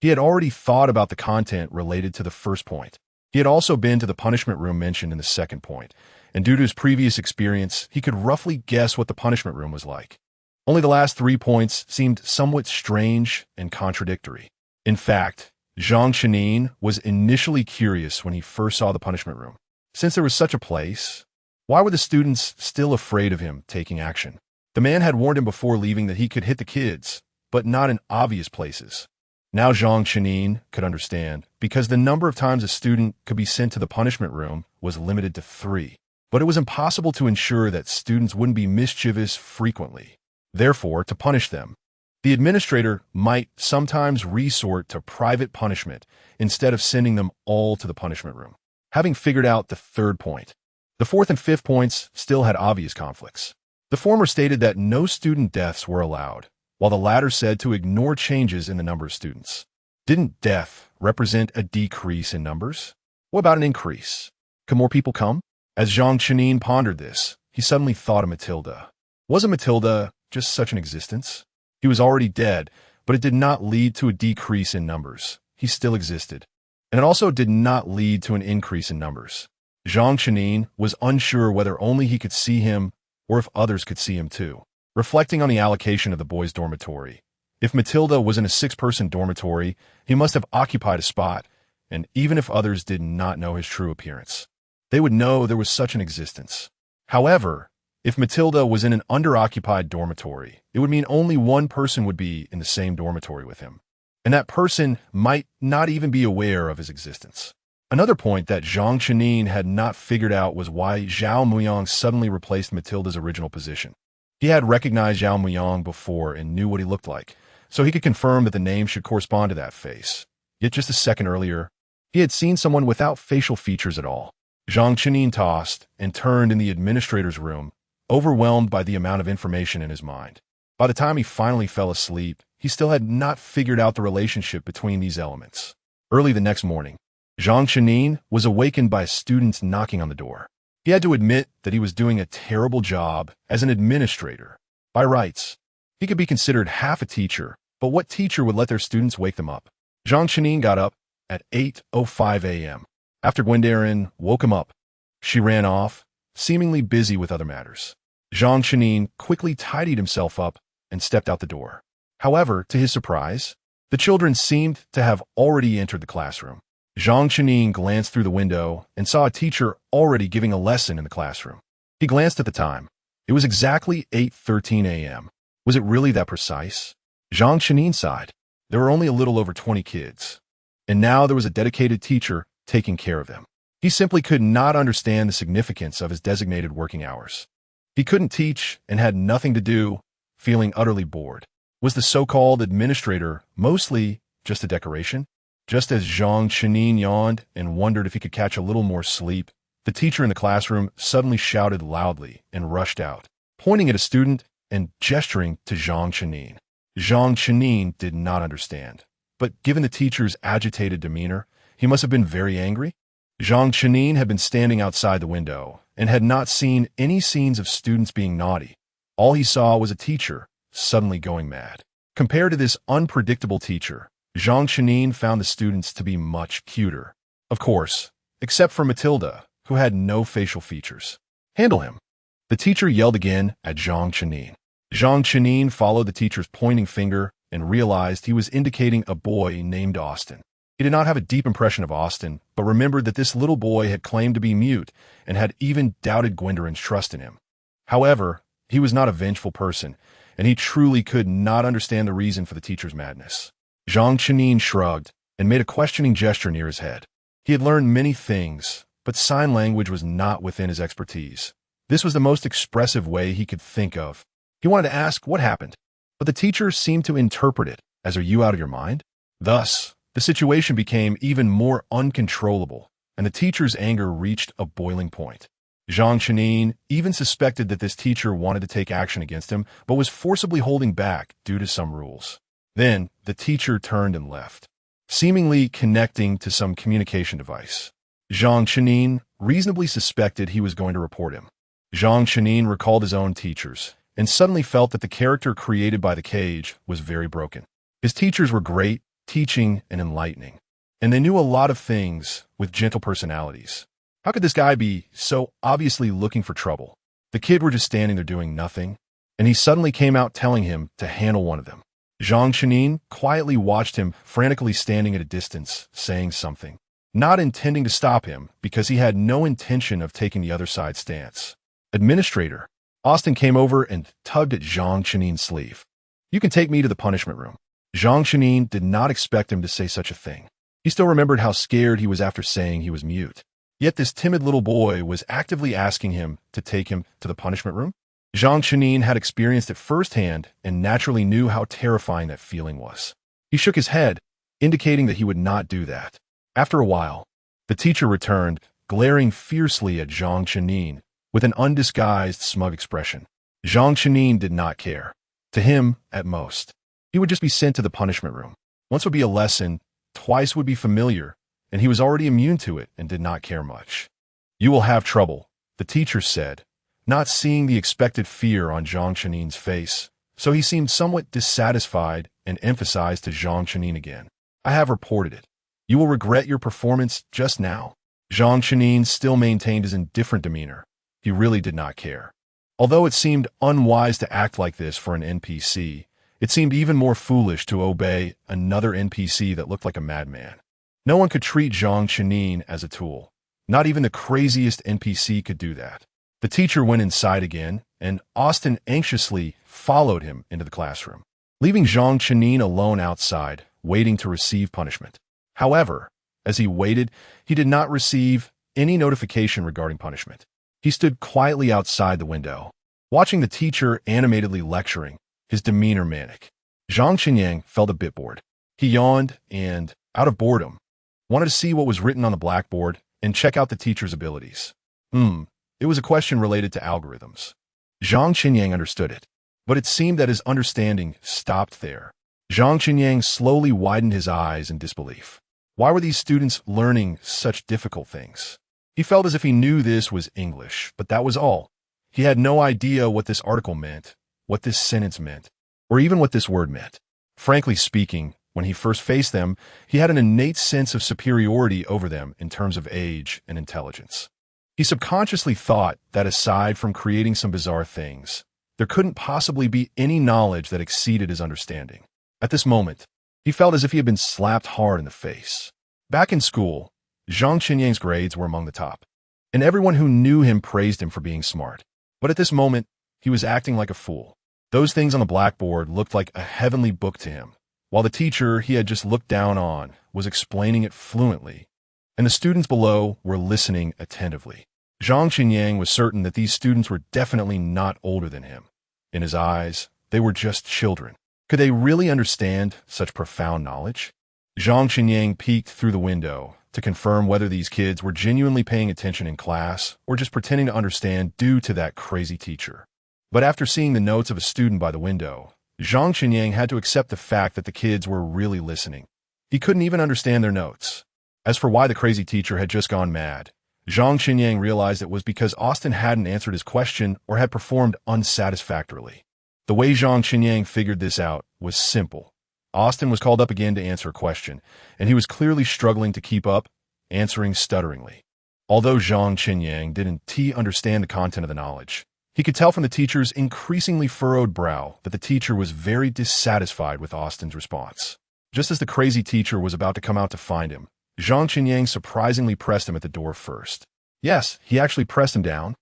He had already thought about the content related to the first point. He had also been to the punishment room mentioned in the second point, and due to his previous experience, he could roughly guess what the punishment room was like. Only the last 3 points seemed somewhat strange and contradictory. In fact, Zhang Chenin was initially curious when he first saw the punishment room. Since there was such a place, why were the students still afraid of him taking action? The man had warned him before leaving that he could hit the kids, but not in obvious places. Now Zhang Chenin could understand, because the number of times a student could be sent to the punishment room was limited to 3. But it was impossible to ensure that students wouldn't be mischievous frequently. Therefore, to punish them, the administrator might sometimes resort to private punishment instead of sending them all to the punishment room. Having figured out the third point, the fourth and fifth points still had obvious conflicts. The former stated that no student deaths were allowed, while the latter said to ignore changes in the number of students. Didn't death represent a decrease in numbers? What about an increase? Could more people come? As Zhang Chenin pondered this, he suddenly thought of Matilda. Wasn't Matilda just such an existence? He was already dead, but it did not lead to a decrease in numbers. He still existed. And it also did not lead to an increase in numbers. Zhang Chenin was unsure whether only he could see him or if others could see him too. Reflecting on the allocation of the boys' dormitory, if Matilda was in a 6-person dormitory, he must have occupied a spot, and even if others did not know his true appearance, they would know there was such an existence. However, if Matilda was in an underoccupied dormitory, it would mean only one person would be in the same dormitory with him, and that person might not even be aware of his existence. Another point that Zhang Chenin had not figured out was why Zhao Muyang suddenly replaced Matilda's original position. He had recognized Zhao Muyang before and knew what he looked like, so he could confirm that the name should correspond to that face. Yet just a second earlier, he had seen someone without facial features at all. Zhang Chenin tossed and turned in the administrator's room, overwhelmed by the amount of information in his mind. By the time he finally fell asleep, he still had not figured out the relationship between these elements. Early the next morning, Zhang Chenin was awakened by students knocking on the door. He had to admit that he was doing a terrible job as an administrator. By rights, he could be considered half a teacher, but what teacher would let their students wake them up? Zhang Chenin got up at 8:05 a.m. After Gwendarin woke him up, she ran off, seemingly busy with other matters. Zhang Chenin quickly tidied himself up and stepped out the door. However, to his surprise, the children seemed to have already entered the classroom. Zhang Chenin glanced through the window and saw a teacher already giving a lesson in the classroom. He glanced at the time. It was exactly 8:13 a.m. Was it really that precise? Zhang Chenin sighed. There were only a little over 20 kids, and now there was a dedicated teacher taking care of them. He simply could not understand the significance of his designated working hours. He couldn't teach and had nothing to do, feeling utterly bored. Was the so-called administrator mostly just a decoration? Just as Zhang Chenin yawned and wondered if he could catch a little more sleep, the teacher in the classroom suddenly shouted loudly and rushed out, pointing at a student and gesturing to Zhang Chenin. Zhang Chenin did not understand, but given the teacher's agitated demeanor, he must have been very angry. Zhang Chenin had been standing outside the window and had not seen any scenes of students being naughty. All he saw was a teacher suddenly going mad. Compared to this unpredictable teacher, Zhang Chenin found the students to be much cuter. Of course, except for Matilda, who had no facial features. Handle him. The teacher yelled again at Zhang Chenin. Zhang Chenin followed the teacher's pointing finger and realized he was indicating a boy named Austin. He did not have a deep impression of Austin, but remembered that this little boy had claimed to be mute and had even doubted Gwendarin's trust in him. However, he was not a vengeful person, and he truly could not understand the reason for the teacher's madness. Zhang Chenin shrugged and made a questioning gesture near his head. He had learned many things, but sign language was not within his expertise. This was the most expressive way he could think of. He wanted to ask what happened, but the teacher seemed to interpret it as, "Are you out of your mind?" Thus, the situation became even more uncontrollable, and the teacher's anger reached a boiling point. Zhang Chenin even suspected that this teacher wanted to take action against him, but was forcibly holding back due to some rules. Then, the teacher turned and left, seemingly connecting to some communication device. Zhang Chenin reasonably suspected he was going to report him. Zhang Chenin recalled his own teachers, and suddenly felt that the character created by the cage was very broken. His teachers were great, teaching and enlightening, and they knew a lot of things with gentle personalities. How could this guy be so obviously looking for trouble? The kid were just standing there doing nothing, and he suddenly came out telling him to handle one of them. Zhang Chenin quietly watched him frantically standing at a distance, saying something, not intending to stop him because he had no intention of taking the other side's stance. Administrator Austin came over and tugged at Zhang Chenin's sleeve. "You can take me to the punishment room." Zhang Chenin did not expect him to say such a thing. He still remembered how scared he was after saying he was mute. Yet this timid little boy was actively asking him to take him to the punishment room. Zhang Chenin had experienced it firsthand and naturally knew how terrifying that feeling was. He shook his head, indicating that he would not do that. After a while, the teacher returned, glaring fiercely at Zhang Chenin with an undisguised smug expression. Zhang Chenin did not care. To him, at most, he would just be sent to the punishment room. Once would be a lesson, twice would be familiar, and he was already immune to it and did not care much. "You will have trouble," the teacher said, not seeing the expected fear on Zhang Chenin's face, so he seemed somewhat dissatisfied and emphasized to Zhang Chenin again, "I have reported it. You will regret your performance just now." Zhang Chenin still maintained his indifferent demeanor. He really did not care. Although it seemed unwise to act like this for an NPC, it seemed even more foolish to obey another NPC that looked like a madman. No one could treat Zhang Chenin as a tool. Not even the craziest NPC could do that. The teacher went inside again, and Austin anxiously followed him into the classroom, leaving Zhang Chenin alone outside, waiting to receive punishment. However, as he waited, he did not receive any notification regarding punishment. He stood quietly outside the window, watching the teacher animatedly lecturing, his demeanor manic. Zhang Chenin felt a bit bored. He yawned and, out of boredom, wanted to see what was written on the blackboard and check out the teacher's abilities. It was a question related to algorithms. Zhang Chenin understood it, but it seemed that his understanding stopped there. Zhang Qinyang slowly widened his eyes in disbelief. Why were these students learning such difficult things? He felt as if he knew this was English, but that was all. He had no idea what this article meant, what this sentence meant, or even what this word meant. Frankly speaking, when he first faced them, he had an innate sense of superiority over them in terms of age and intelligence. He subconsciously thought that aside from creating some bizarre things, there couldn't possibly be any knowledge that exceeded his understanding. At this moment, he felt as if he had been slapped hard in the face. Back in school, Zhang Qinyang's grades were among the top, and everyone who knew him praised him for being smart. But at this moment, he was acting like a fool. Those things on the blackboard looked like a heavenly book to him, while the teacher he had just looked down on was explaining it fluently, and the students below were listening attentively. Zhang Qinyang was certain that these students were definitely not older than him. In his eyes, they were just children. Could they really understand such profound knowledge? Zhang Qinyang peeked through the window to confirm whether these kids were genuinely paying attention in class or just pretending to understand due to that crazy teacher. But after seeing the notes of a student by the window, Zhang Qinyang had to accept the fact that the kids were really listening. He couldn't even understand their notes. As for why the crazy teacher had just gone mad, Zhang Qinyang realized it was because Austin hadn't answered his question or had performed unsatisfactorily. The way Zhang Qinyang figured this out was simple. Austin was called up again to answer a question, and he was clearly struggling to keep up, answering stutteringly. Although Zhang Qinyang didn't understand the content of the knowledge, he could tell from the teacher's increasingly furrowed brow that the teacher was very dissatisfied with Austin's response. Just as the crazy teacher was about to come out to find him, Zhang Qinyang surprisingly pressed him at the door first. Yes, he actually pressed him down.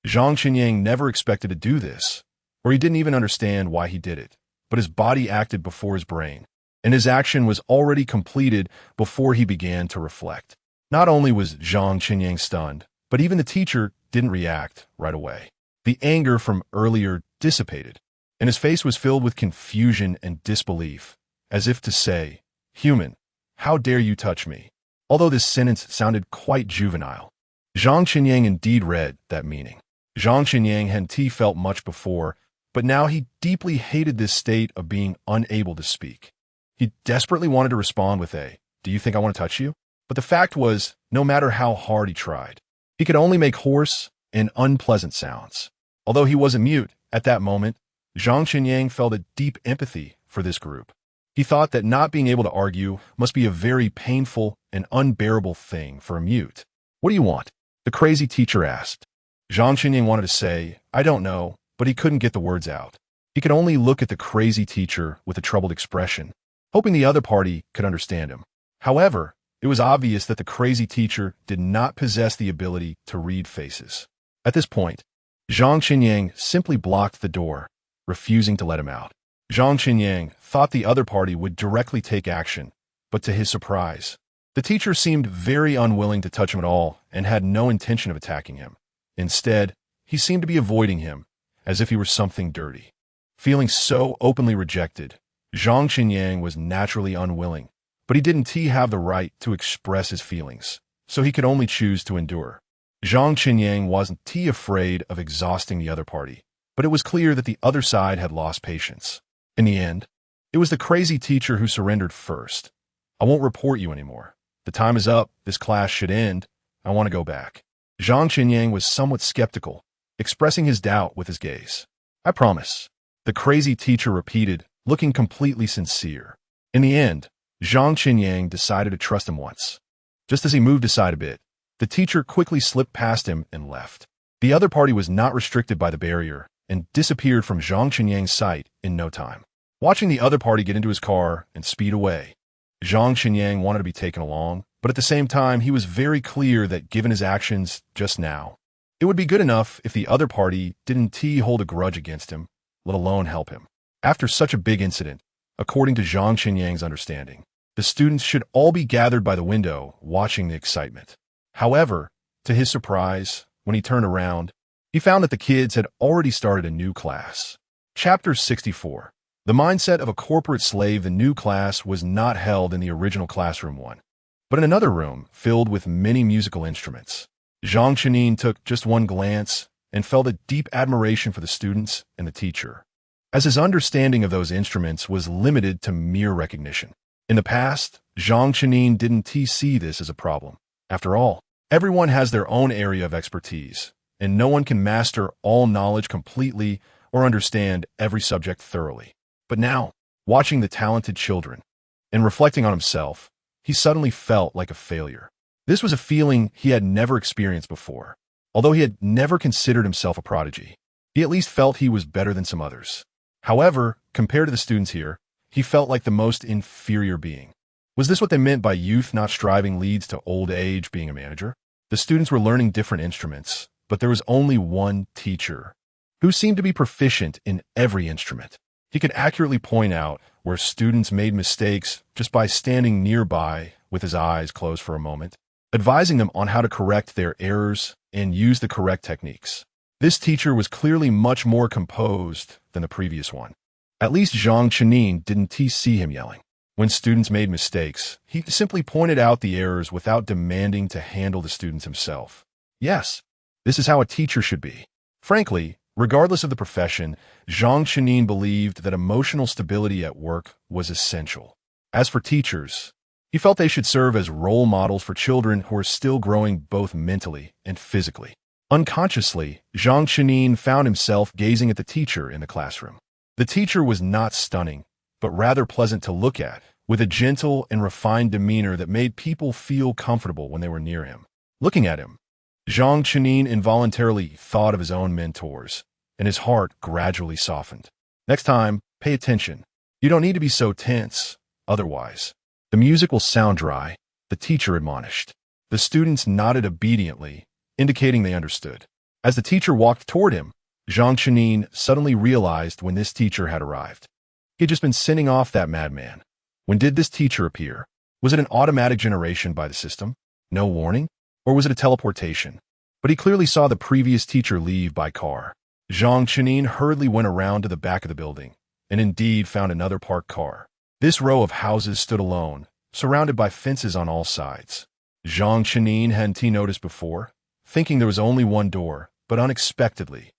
Zhang Qinyang never expected to do this, or he didn't even understand why he did it. But his body acted before his brain, and his action was already completed before he began to reflect. Not only was Zhang Qinyang stunned, but even the teacher didn't react right away. The anger from earlier dissipated, and his face was filled with confusion and disbelief, as if to say, "Human, how dare you touch me?" Although this sentence sounded quite juvenile, Zhang Qinyang indeed read that meaning. Zhang Qinyang hadn't felt much before, but now he deeply hated this state of being unable to speak. He desperately wanted to respond with "Do you think I want to touch you?" But the fact was, no matter how hard he tried, he could only make hoarse and unpleasant sounds. Although he wasn't mute, at that moment, Zhang Qinyang felt a deep empathy for this group. He thought that not being able to argue must be a very painful and unbearable thing for a mute. "What do you want?" the crazy teacher asked. Zhang Qinyang wanted to say, "I don't know," but he couldn't get the words out. He could only look at the crazy teacher with a troubled expression, hoping the other party could understand him. However, it was obvious that the crazy teacher did not possess the ability to read faces. At this point, Zhang Qinyang simply blocked the door, refusing to let him out. Zhang Qinyang thought the other party would directly take action, but to his surprise, the teacher seemed very unwilling to touch him at all and had no intention of attacking him. Instead, he seemed to be avoiding him, as if he were something dirty. Feeling so openly rejected, Zhang Qinyang was naturally unwilling, but he didn't have the right to express his feelings, so he could only choose to endure. Zhang Qinyang wasn't afraid of exhausting the other party, but it was clear that the other side had lost patience. In the end, it was the crazy teacher who surrendered first. "I won't report you anymore. The time is up. This class should end. I want to go back." Zhang Qinyang was somewhat skeptical, expressing his doubt with his gaze. "I promise," the crazy teacher repeated, looking completely sincere. In the end, Zhang Qinyang decided to trust him once. Just as he moved aside a bit, the teacher quickly slipped past him and left. The other party was not restricted by the barrier and disappeared from Zhang Qinyang's sight in no time. Watching the other party get into his car and speed away, Zhang Qinyang wanted to be taken along, but at the same time he was very clear that given his actions just now, it would be good enough if the other party didn't hold a grudge against him, let alone help him. After such a big incident, according to Zhang Qinyang's understanding, the students should all be gathered by the window watching the excitement. However, to his surprise, when he turned around, he found that the kids had already started a new class. Chapter 64. The mindset of a corporate slave. The new class was not held in the original classroom one, but in another room filled with many musical instruments. Zhang Qinyang took just one glance and felt a deep admiration for the students and the teacher. as his understanding of those instruments was limited to mere recognition. In the past, Zhang Chenin didn't see this as a problem. After all, everyone has their own area of expertise, and no one can master all knowledge completely or understand every subject thoroughly. But now, watching the talented children and reflecting on himself, he suddenly felt like a failure. This was a feeling he had never experienced before. Although he had never considered himself a prodigy, he at least felt he was better than some others. However, compared to the students here, he felt like the most inferior being. Was this what they meant by youth not striving leads to old age being a manager? The students were learning different instruments, but there was only one teacher who seemed to be proficient in every instrument. He could accurately point out where students made mistakes just by standing nearby with his eyes closed for a moment, advising them on how to correct their errors and use the correct techniques. This teacher was clearly much more composed than the previous one. At least Zhang Chenin didn't see him yelling. When students made mistakes, he simply pointed out the errors without demanding to handle the students himself. Yes, this is how a teacher should be. Frankly, regardless of the profession, Zhang Chenin believed that emotional stability at work was essential. As for teachers, he felt they should serve as role models for children who are still growing both mentally and physically. Unconsciously, Zhang Chenin found himself gazing at the teacher in the classroom. The teacher was not stunning, but rather pleasant to look at, with a gentle and refined demeanor that made people feel comfortable when they were near him. Looking at him, Zhang Chenin involuntarily thought of his own mentors, and his heart gradually softened. Next time, pay attention. You don't need to be so tense, otherwise the music will sound dry, the teacher admonished. The students nodded obediently, indicating they understood. As the teacher walked toward him, Zhang Chenin suddenly realized when this teacher had arrived. He had just been sending off that madman. When did this teacher appear? Was it an automatic generation by the system? No warning? Or was it a teleportation? But he clearly saw the previous teacher leave by car. Zhang Chenin hurriedly went around to the back of the building, and indeed found another parked car. This row of houses stood alone, surrounded by fences on all sides. Zhang Chenin hadn't noticed before, thinking there was only one door, but unexpectedly,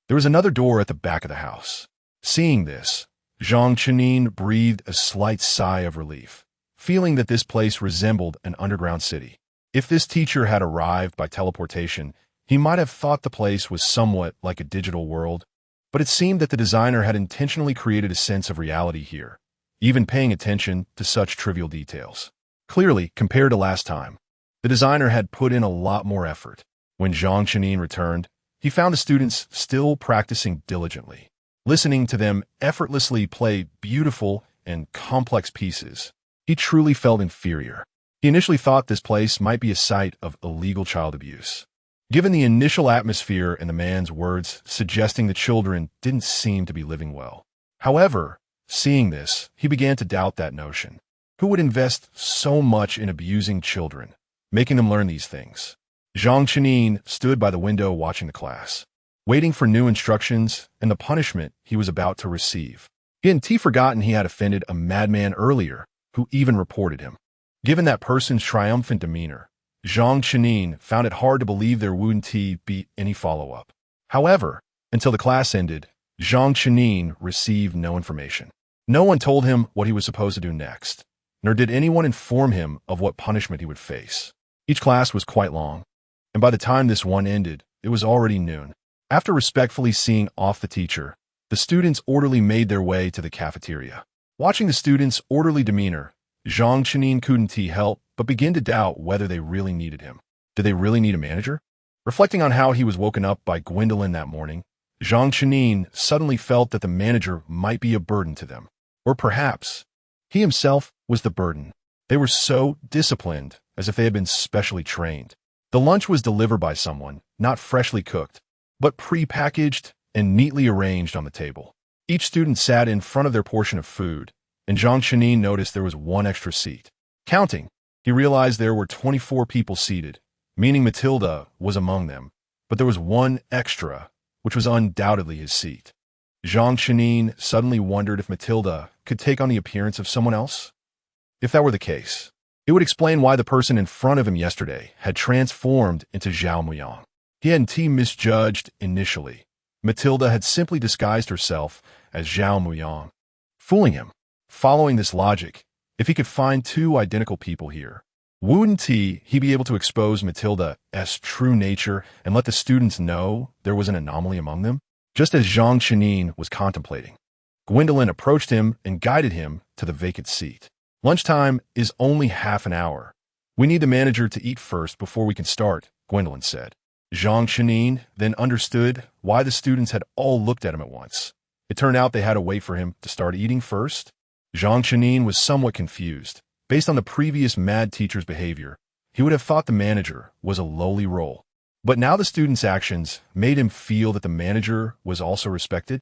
there was another door at the back of the house. Seeing this, Zhang Chenin breathed a slight sigh of relief, feeling that this place resembled an underground city. If this teacher had arrived by teleportation, he might have thought the place was somewhat like a digital world, but it seemed that the designer had intentionally created a sense of reality here, even paying attention to such trivial details. Clearly, compared to last time, the designer had put in a lot more effort. When Zhang Chenin returned, he found the students still practicing diligently, listening to them effortlessly play beautiful and complex pieces. He truly felt inferior. He initially thought this place might be a site of illegal child abuse. Given the initial atmosphere and the man's words suggesting the children didn't seem to be living well. However, seeing this, he began to doubt that notion. Who would invest so much in abusing children, making them learn these things? Zhang Chenin stood by the window watching the class, waiting for new instructions and the punishment he was about to receive. He hadn't forgotten he had offended a madman earlier, who even reported him. Given that person's triumphant demeanor, Zhang Chenin found it hard to believe there wouldn't be any follow-up. However, until the class ended, Zhang Chenin received no information. No one told him what he was supposed to do next, nor did anyone inform him of what punishment he would face. Each class was quite long, and by the time this one ended, it was already noon. After respectfully seeing off the teacher, the students orderly made their way to the cafeteria. Watching the students' orderly demeanor, Zhang Chenin couldn't help but begin to doubt whether they really needed him. Did they really need a manager? Reflecting on how he was woken up by Gwendolyn that morning, Zhang Chenin suddenly felt that the manager might be a burden to them. Or perhaps he himself was the burden. They were so disciplined, as if they had been specially trained. The lunch was delivered by someone, not freshly cooked, but pre-packaged and neatly arranged on the table. Each student sat in front of their portion of food, and Zhang Chenin noticed there was one extra seat. Counting, he realized there were 24 people seated, meaning Matilda was among them, but there was one extra, which was undoubtedly his seat. Zhang Chenin suddenly wondered if Matilda could take on the appearance of someone else. If that were the case, it would explain why the person in front of him yesterday had transformed into Zhao Muyang. He hadn't misjudged initially, Matilda had simply disguised herself as Zhao Muyang, fooling him. Following this logic, if he could find two identical people here, wouldn't he be able to expose Matilda's true nature and let the students know there was an anomaly among them? Just as Zhang Chenin was contemplating, Gwendolyn approached him and guided him to the vacant seat. Lunchtime is only half an hour. We need the manager to eat first before we can start, Gwendolyn said. Zhang Chenin then understood why the students had all looked at him at once. It turned out they had to wait for him to start eating first. Zhang Chenin was somewhat confused. Based on the previous mad teacher's behavior, he would have thought the manager was a lowly role. But now the student's actions made him feel that the manager was also respected.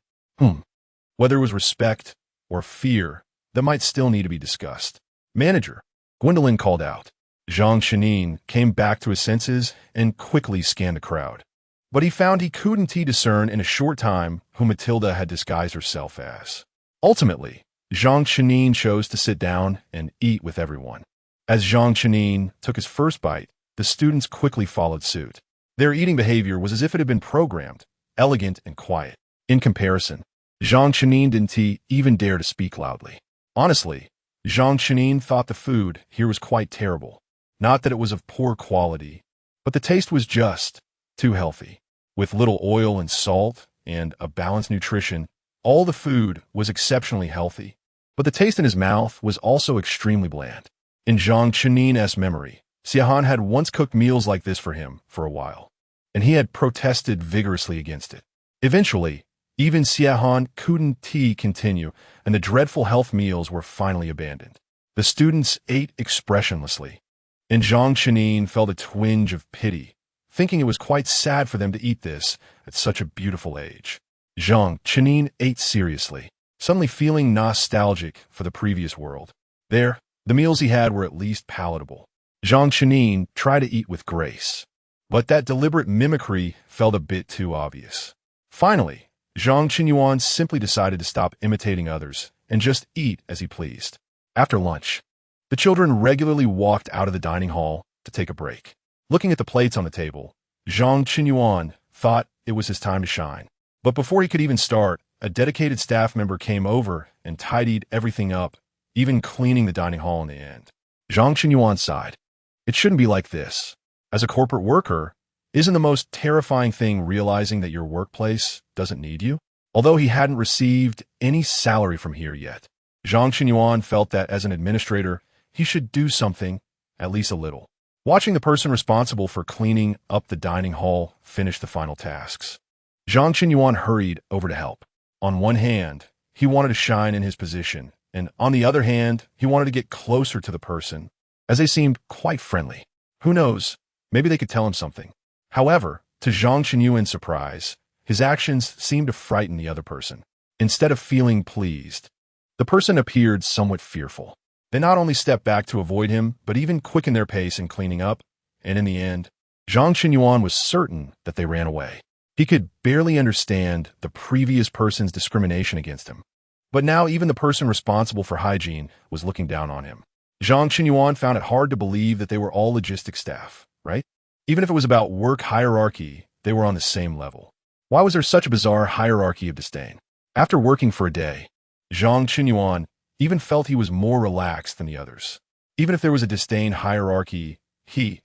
Whether it was respect or fear, that might still need to be discussed. Manager, Gwendolyn called out. Zhang Chenin came back to his senses and quickly scanned the crowd. But he found he couldn't discern in a short time who Matilda had disguised herself as. Ultimately, Zhang Chenin chose to sit down and eat with everyone. As Zhang Chenin took his first bite, the students quickly followed suit. Their eating behavior was as if it had been programmed, elegant and quiet. In comparison, Zhang Chenin didn't even dare to speak loudly. Honestly, Zhang Chenin thought the food here was quite terrible. Not that it was of poor quality, but the taste was just too healthy. With little oil and salt and a balanced nutrition, all the food was exceptionally healthy, but the taste in his mouth was also extremely bland. In Zhang Chenin's memory, Xiahan had once cooked meals like this for him for a while, and he had protested vigorously against it. Eventually, even Xiahan couldn't continue, and the dreadful health meals were finally abandoned. The students ate expressionlessly, and Zhang Chenin felt a twinge of pity, thinking it was quite sad for them to eat this at such a beautiful age. Zhang Chenin ate seriously, suddenly feeling nostalgic for the previous world. There, the meals he had were at least palatable. Zhang Chenin tried to eat with grace, but that deliberate mimicry felt a bit too obvious. Finally, Zhang Chenyuan simply decided to stop imitating others and just eat as he pleased. After lunch, the children regularly walked out of the dining hall to take a break. Looking at the plates on the table, Zhang Chenyuan thought it was his time to shine. But before he could even start, a dedicated staff member came over and tidied everything up, even cleaning the dining hall in the end. Zhang Chenyuan sighed. It shouldn't be like this. As a corporate worker, isn't the most terrifying thing realizing that your workplace doesn't need you? Although he hadn't received any salary from here yet, Zhang Chenyuan felt that as an administrator, he should do something, at least a little. Watching the person responsible for cleaning up the dining hall finish the final tasks, Zhang Chenyuan hurried over to help. On one hand, he wanted to shine in his position, and on the other hand, he wanted to get closer to the person, as they seemed quite friendly. Who knows, maybe they could tell him something. However, to Zhang Chenyuan's surprise, his actions seemed to frighten the other person. Instead of feeling pleased, the person appeared somewhat fearful. They not only stepped back to avoid him, but even quickened their pace in cleaning up, and in the end, Zhang Chenyuan was certain that they ran away. He could barely understand the previous person's discrimination against him. But now even the person responsible for hygiene was looking down on him. Zhang Chenyuan found it hard to believe that they were all logistic staff, right? Even if it was about work hierarchy, they were on the same level. Why was there such a bizarre hierarchy of disdain? After working for a day, Zhang Chenyuan even felt he was more relaxed than the others. Even if there was a disdain hierarchy, he,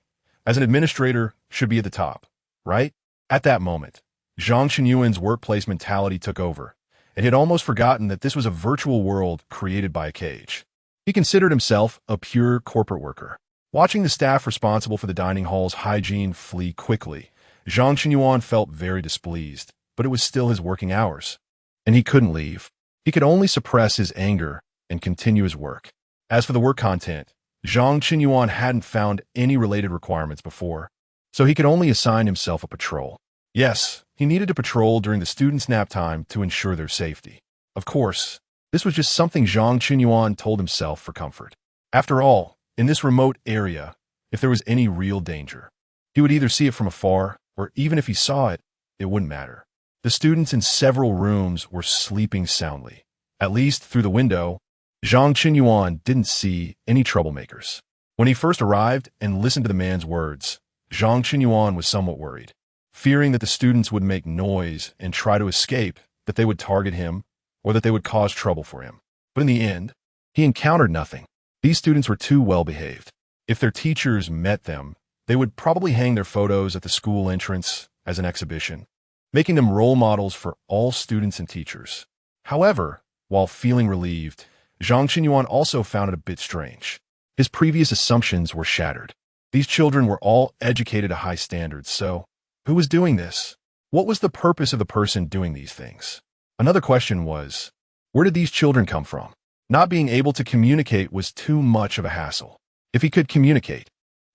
as an administrator, should be at the top, right? At that moment, Zhang Chenyuan's workplace mentality took over, and he had almost forgotten that this was a virtual world created by a cage. He considered himself a pure corporate worker. Watching the staff responsible for the dining hall's hygiene flee quickly, Zhang Chenyuan felt very displeased, but it was still his working hours, and he couldn't leave. He could only suppress his anger and continue his work. As for the work content, Zhang Chenyuan hadn't found any related requirements before, so he could only assign himself a patrol. Yes, he needed to patrol during the students' nap time to ensure their safety. Of course, this was just something Zhang Chenyuan told himself for comfort. After all, in this remote area, if there was any real danger, he would either see it from afar, or even if he saw it, it wouldn't matter. The students in several rooms were sleeping soundly. At least through the window, Zhang Chenyuan didn't see any troublemakers. When he first arrived and listened to the man's words, Zhang Chenyuan was somewhat worried. fearing that the students would make noise and try to escape, that they would target him, or that they would cause trouble for him. But in the end, he encountered nothing. These students were too well behaved. If their teachers met them, they would probably hang their photos at the school entrance as an exhibition, making them role models for all students and teachers. However, while feeling relieved, Zhang Qinyuan also found it a bit strange. His previous assumptions were shattered. These children were all educated to high standards, so who was doing this? What was the purpose of the person doing these things? Another question was, where did these children come from? Not being able to communicate was too much of a hassle. If he could communicate,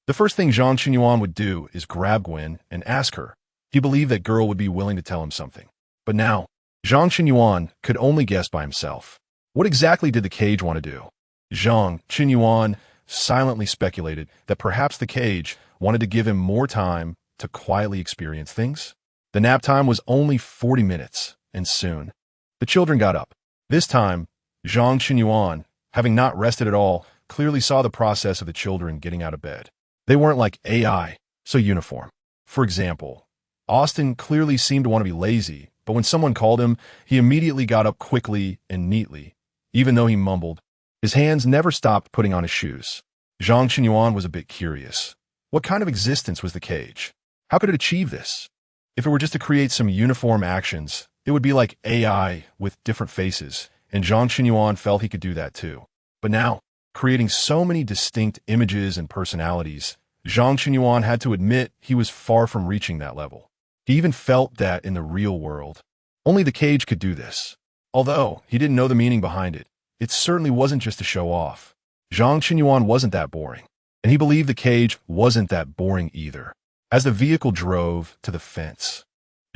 the first thing Zhang Qinyuan would do is grab Gwen and ask her. He believed that girl would be willing to tell him something. But now, Zhang Qinyuan could only guess by himself. What exactly did the cage want to do? Zhang Qinyuan silently speculated that perhaps the cage wanted to give him more time to quietly experience things. The nap time was only 40 minutes, and soon, the children got up. This time, Zhang Qinyuan, having not rested at all, clearly saw the process of the children getting out of bed. They weren't like AI, so uniform. For example, Austin clearly seemed to want to be lazy, but when someone called him, he immediately got up quickly and neatly. Even though he mumbled, his hands never stopped putting on his shoes. Zhang Qinyuan was a bit curious. What kind of existence was the cage? How could it achieve this? If it were just to create some uniform actions, it would be like AI with different faces, and Zhang Qinyuan felt he could do that too. But now, creating so many distinct images and personalities, Zhang Qinyuan had to admit he was far from reaching that level. He even felt that in the real world. Only the cage could do this. Although he didn't know the meaning behind it, it certainly wasn't just to show off. Zhang Qinyuan wasn't that boring, and he believed the cage wasn't that boring either. As the vehicle drove to the fence,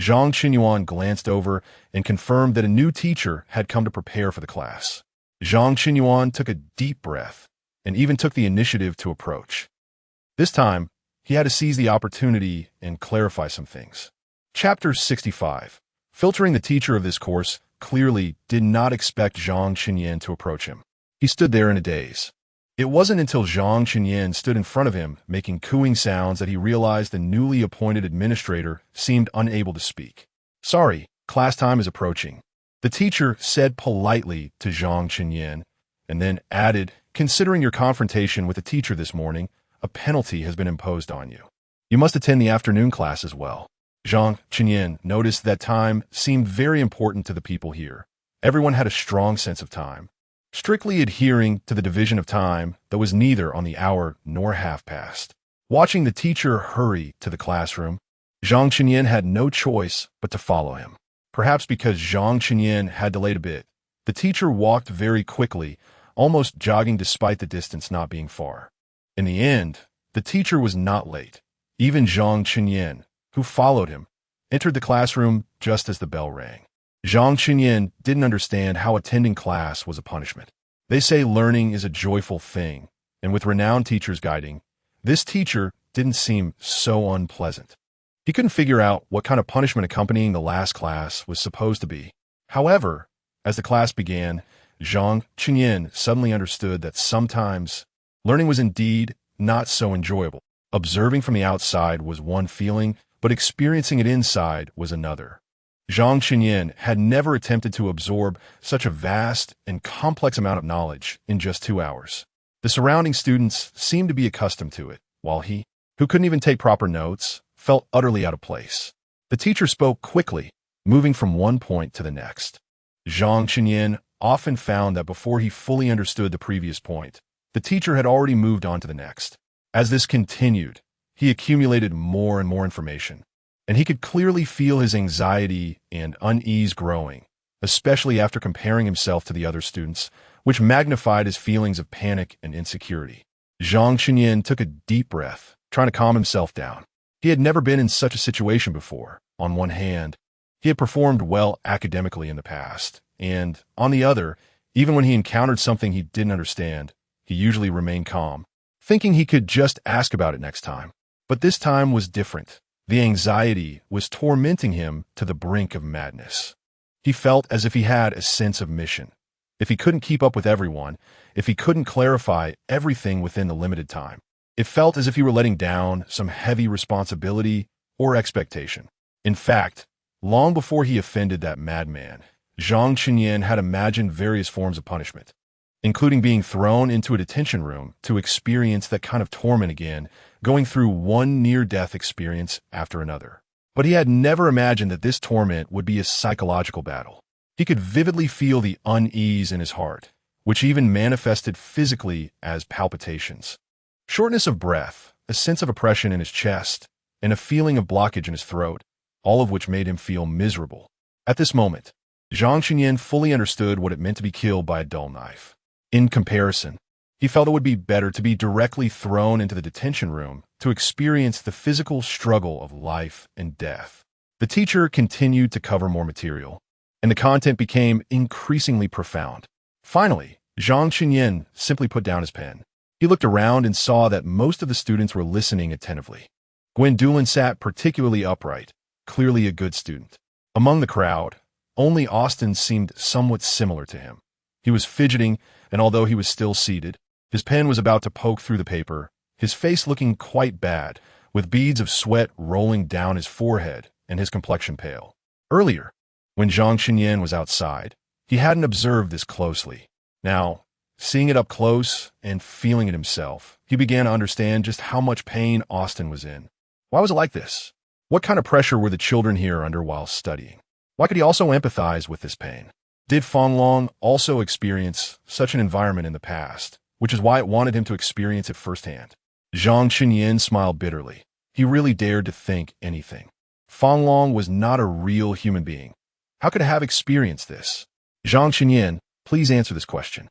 Zhang Qinyuan glanced over and confirmed that a new teacher had come to prepare for the class. Zhang Qinyuan took a deep breath and even took the initiative to approach. This time, he had to seize the opportunity and clarify some things. Chapter 65. Filtering. The teacher of this course clearly did not expect Zhang Qinyuan to approach him. He stood there in a daze. It wasn't until Zhang Qinyuan stood in front of him, making cooing sounds, that he realized the newly appointed administrator seemed unable to speak. "Sorry, class time is approaching," the teacher said politely to Zhang Qinyuan, and then added, "Considering your confrontation with the teacher this morning, a penalty has been imposed on you. You must attend the afternoon class as well." Zhang Qinyuan noticed that time seemed very important to the people here. Everyone had a strong sense of time, strictly adhering to the division of time that was neither on the hour nor half past. Watching the teacher hurry to the classroom, Zhang Qinyuan had no choice but to follow him. Perhaps because Zhang Qinyuan had delayed a bit, the teacher walked very quickly, almost jogging despite the distance not being far. In the end, the teacher was not late. Even Zhang Qinyuan, who followed him, entered the classroom just as the bell rang. Zhang Qinyuan didn't understand how attending class was a punishment. They say learning is a joyful thing, and with renowned teachers guiding, this teacher didn't seem so unpleasant. He couldn't figure out what kind of punishment accompanying the last class was supposed to be. However, as the class began, Zhang Qinyuan suddenly understood that sometimes learning was indeed not so enjoyable. Observing from the outside was one feeling, but experiencing it inside was another. Zhang Qinyuan had never attempted to absorb such a vast and complex amount of knowledge in just 2 hours. The surrounding students seemed to be accustomed to it, while he, who couldn't even take proper notes, felt utterly out of place. The teacher spoke quickly, moving from one point to the next. Zhang Qinyuan often found that before he fully understood the previous point, the teacher had already moved on to the next. As this continued, he accumulated more and more information, and he could clearly feel his anxiety and unease growing, especially after comparing himself to the other students, which magnified his feelings of panic and insecurity. Zhang Qinyuan took a deep breath, trying to calm himself down. He had never been in such a situation before. On one hand, he had performed well academically in the past, and, on the other, even when he encountered something he didn't understand, he usually remained calm, thinking he could just ask about it next time. But this time was different. The anxiety was tormenting him to the brink of madness. He felt as if he had a sense of mission. If he couldn't keep up with everyone, if he couldn't clarify everything within the limited time, it felt as if he were letting down some heavy responsibility or expectation. In fact, long before he offended that madman, Zhang Qinyan had imagined various forms of punishment, including being thrown into a detention room to experience that kind of torment again, going through one near-death experience after another. But he had never imagined that this torment would be a psychological battle. He could vividly feel the unease in his heart, which even manifested physically as palpitations. Shortness of breath, a sense of oppression in his chest, and a feeling of blockage in his throat, all of which made him feel miserable. At this moment, Zhang Qinyan fully understood what it meant to be killed by a dull knife. In comparison, he felt it would be better to be directly thrown into the detention room to experience the physical struggle of life and death. The teacher continued to cover more material, and the content became increasingly profound. Finally, Zhang Qinyan simply put down his pen. He looked around and saw that most of the students were listening attentively. Gwendolyn sat particularly upright, clearly a good student. Among the crowd, only Austin seemed somewhat similar to him. He was fidgeting, and although he was still seated, his pen was about to poke through the paper, his face looking quite bad, with beads of sweat rolling down his forehead and his complexion pale. Earlier, when Zhang Qinyan was outside, he hadn't observed this closely. Now, seeing it up close and feeling it himself, he began to understand just how much pain Austin was in. Why was it like this? What kind of pressure were the children here under while studying? Why could he also empathize with this pain? Did Fanglong also experience such an environment in the past, which is why it wanted him to experience it firsthand? Zhang Qinyan smiled bitterly. He really dared to think anything. Fanglong was not a real human being. How could it have experienced this? Zhang Qinyan, please answer this question.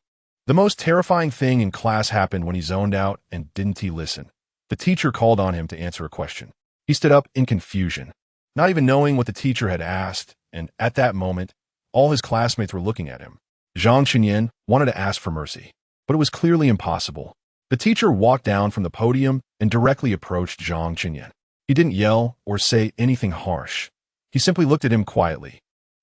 The most terrifying thing in class happened when he zoned out and didn't he listen. The teacher called on him to answer a question. He stood up in confusion, not even knowing what the teacher had asked, and at that moment, all his classmates were looking at him. Zhang Qinyan wanted to ask for mercy, but it was clearly impossible. The teacher walked down from the podium and directly approached Zhang Qinyan. He didn't yell or say anything harsh. He simply looked at him quietly,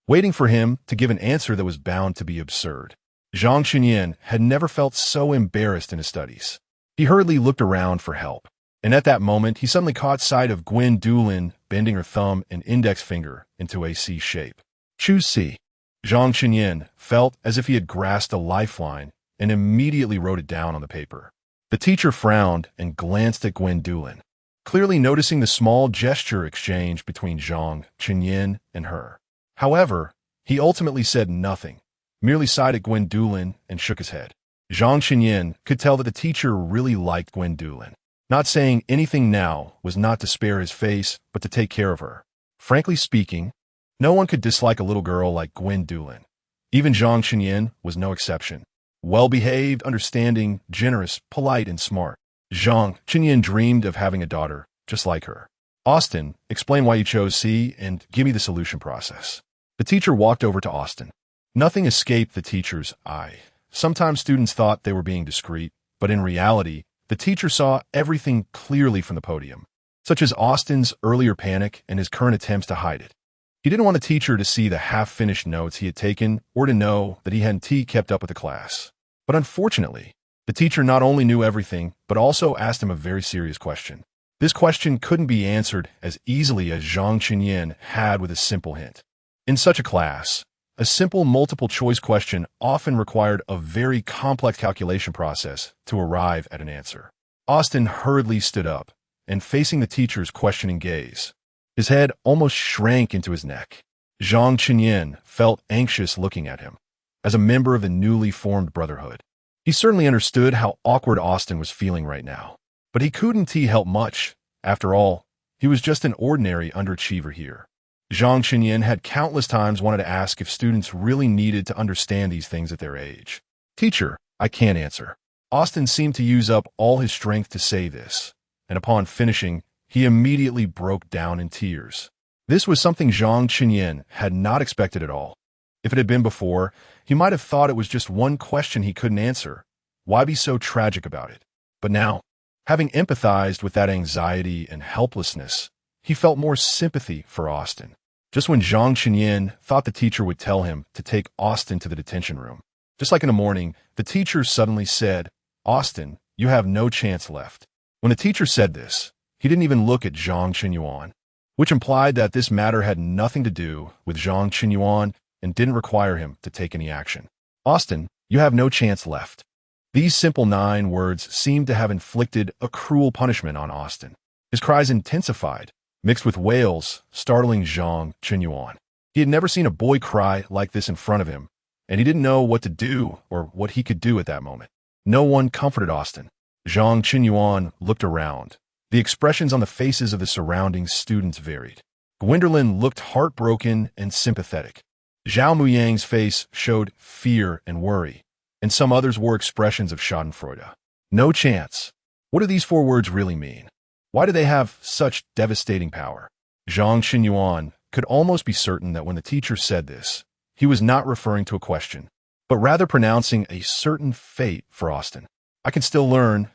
waiting for him to give an answer that was bound to be absurd. Zhang Qinyan had never felt so embarrassed in his studies. He hurriedly looked around for help, and at that moment he suddenly caught sight of Gwendolyn bending her thumb and index finger into a C shape. Choose C. Zhang Qinyan felt as if he had grasped a lifeline and immediately wrote it down on the paper. The teacher frowned and glanced at Gwendolyn, clearly noticing the small gesture exchange between Zhang Qinyan and her. However, he ultimately said nothing, merely sighed at Gwendolyn and shook his head. Zhang Qinyan could tell that the teacher really liked Gwendolyn. Not saying anything now was not to spare his face, but to take care of her. Frankly speaking, no one could dislike a little girl like Gwendolyn. Even Zhang Qinyan was no exception. Well-behaved, understanding, generous, polite, and smart. Zhang Qinyan dreamed of having a daughter just like her. Austin, explain why you chose C and give me the solution process. The teacher walked over to Austin. Nothing escaped the teacher's eye. Sometimes students thought they were being discreet, but in reality, the teacher saw everything clearly from the podium, such as Austin's earlier panic and his current attempts to hide it. He didn't want a teacher to see the half-finished notes he had taken or to know that he hadn't kept up with the class. But unfortunately, the teacher not only knew everything, but also asked him a very serious question. This question couldn't be answered as easily as Zhang Qinyan had with a simple hint. In such a class, a simple multiple-choice question often required a very complex calculation process to arrive at an answer. Austin hurriedly stood up, and facing the teacher's questioning gaze, his head almost shrank into his neck. Zhang Qinyan felt anxious looking at him. As a member of the newly formed brotherhood, he certainly understood how awkward Austin was feeling right now. But he couldn't help much. After all, he was just an ordinary underachiever here. Zhang Qinyan had countless times wanted to ask if students really needed to understand these things at their age. Teacher, I can't answer. Austin seemed to use up all his strength to say this, and upon finishing, he immediately broke down in tears. This was something Zhang Qinyan had not expected at all. If it had been before, he might have thought it was just one question he couldn't answer. Why be so tragic about it? But now, having empathized with that anxiety and helplessness, he felt more sympathy for Austin. Just when Zhang Qinyan thought the teacher would tell him to take Austin to the detention room, just like in the morning, the teacher suddenly said, Austin, you have no chance left. When the teacher said this, he didn't even look at Zhang Qinyan. which implied that this matter had nothing to do with Zhang Qinyuan and didn't require him to take any action. Austin, you have no chance left. These simple 9 words seemed to have inflicted a cruel punishment on Austin. His cries intensified, mixed with wails, startling Zhang Qinyuan. He had never seen a boy cry like this in front of him, and he didn't know what to do or what he could do at that moment. No one comforted Austin. Zhang Qinyuan looked around. The expressions on the faces of the surrounding students varied. Gwendolyn looked heartbroken and sympathetic. Zhao Muyang's face showed fear and worry, and some others wore expressions of schadenfreude. No chance. What do these 4 words really mean? Why do they have such devastating power? Zhang Qinyuan could almost be certain that when the teacher said this, he was not referring to a question, but rather pronouncing a certain fate for Austin. I can still learn,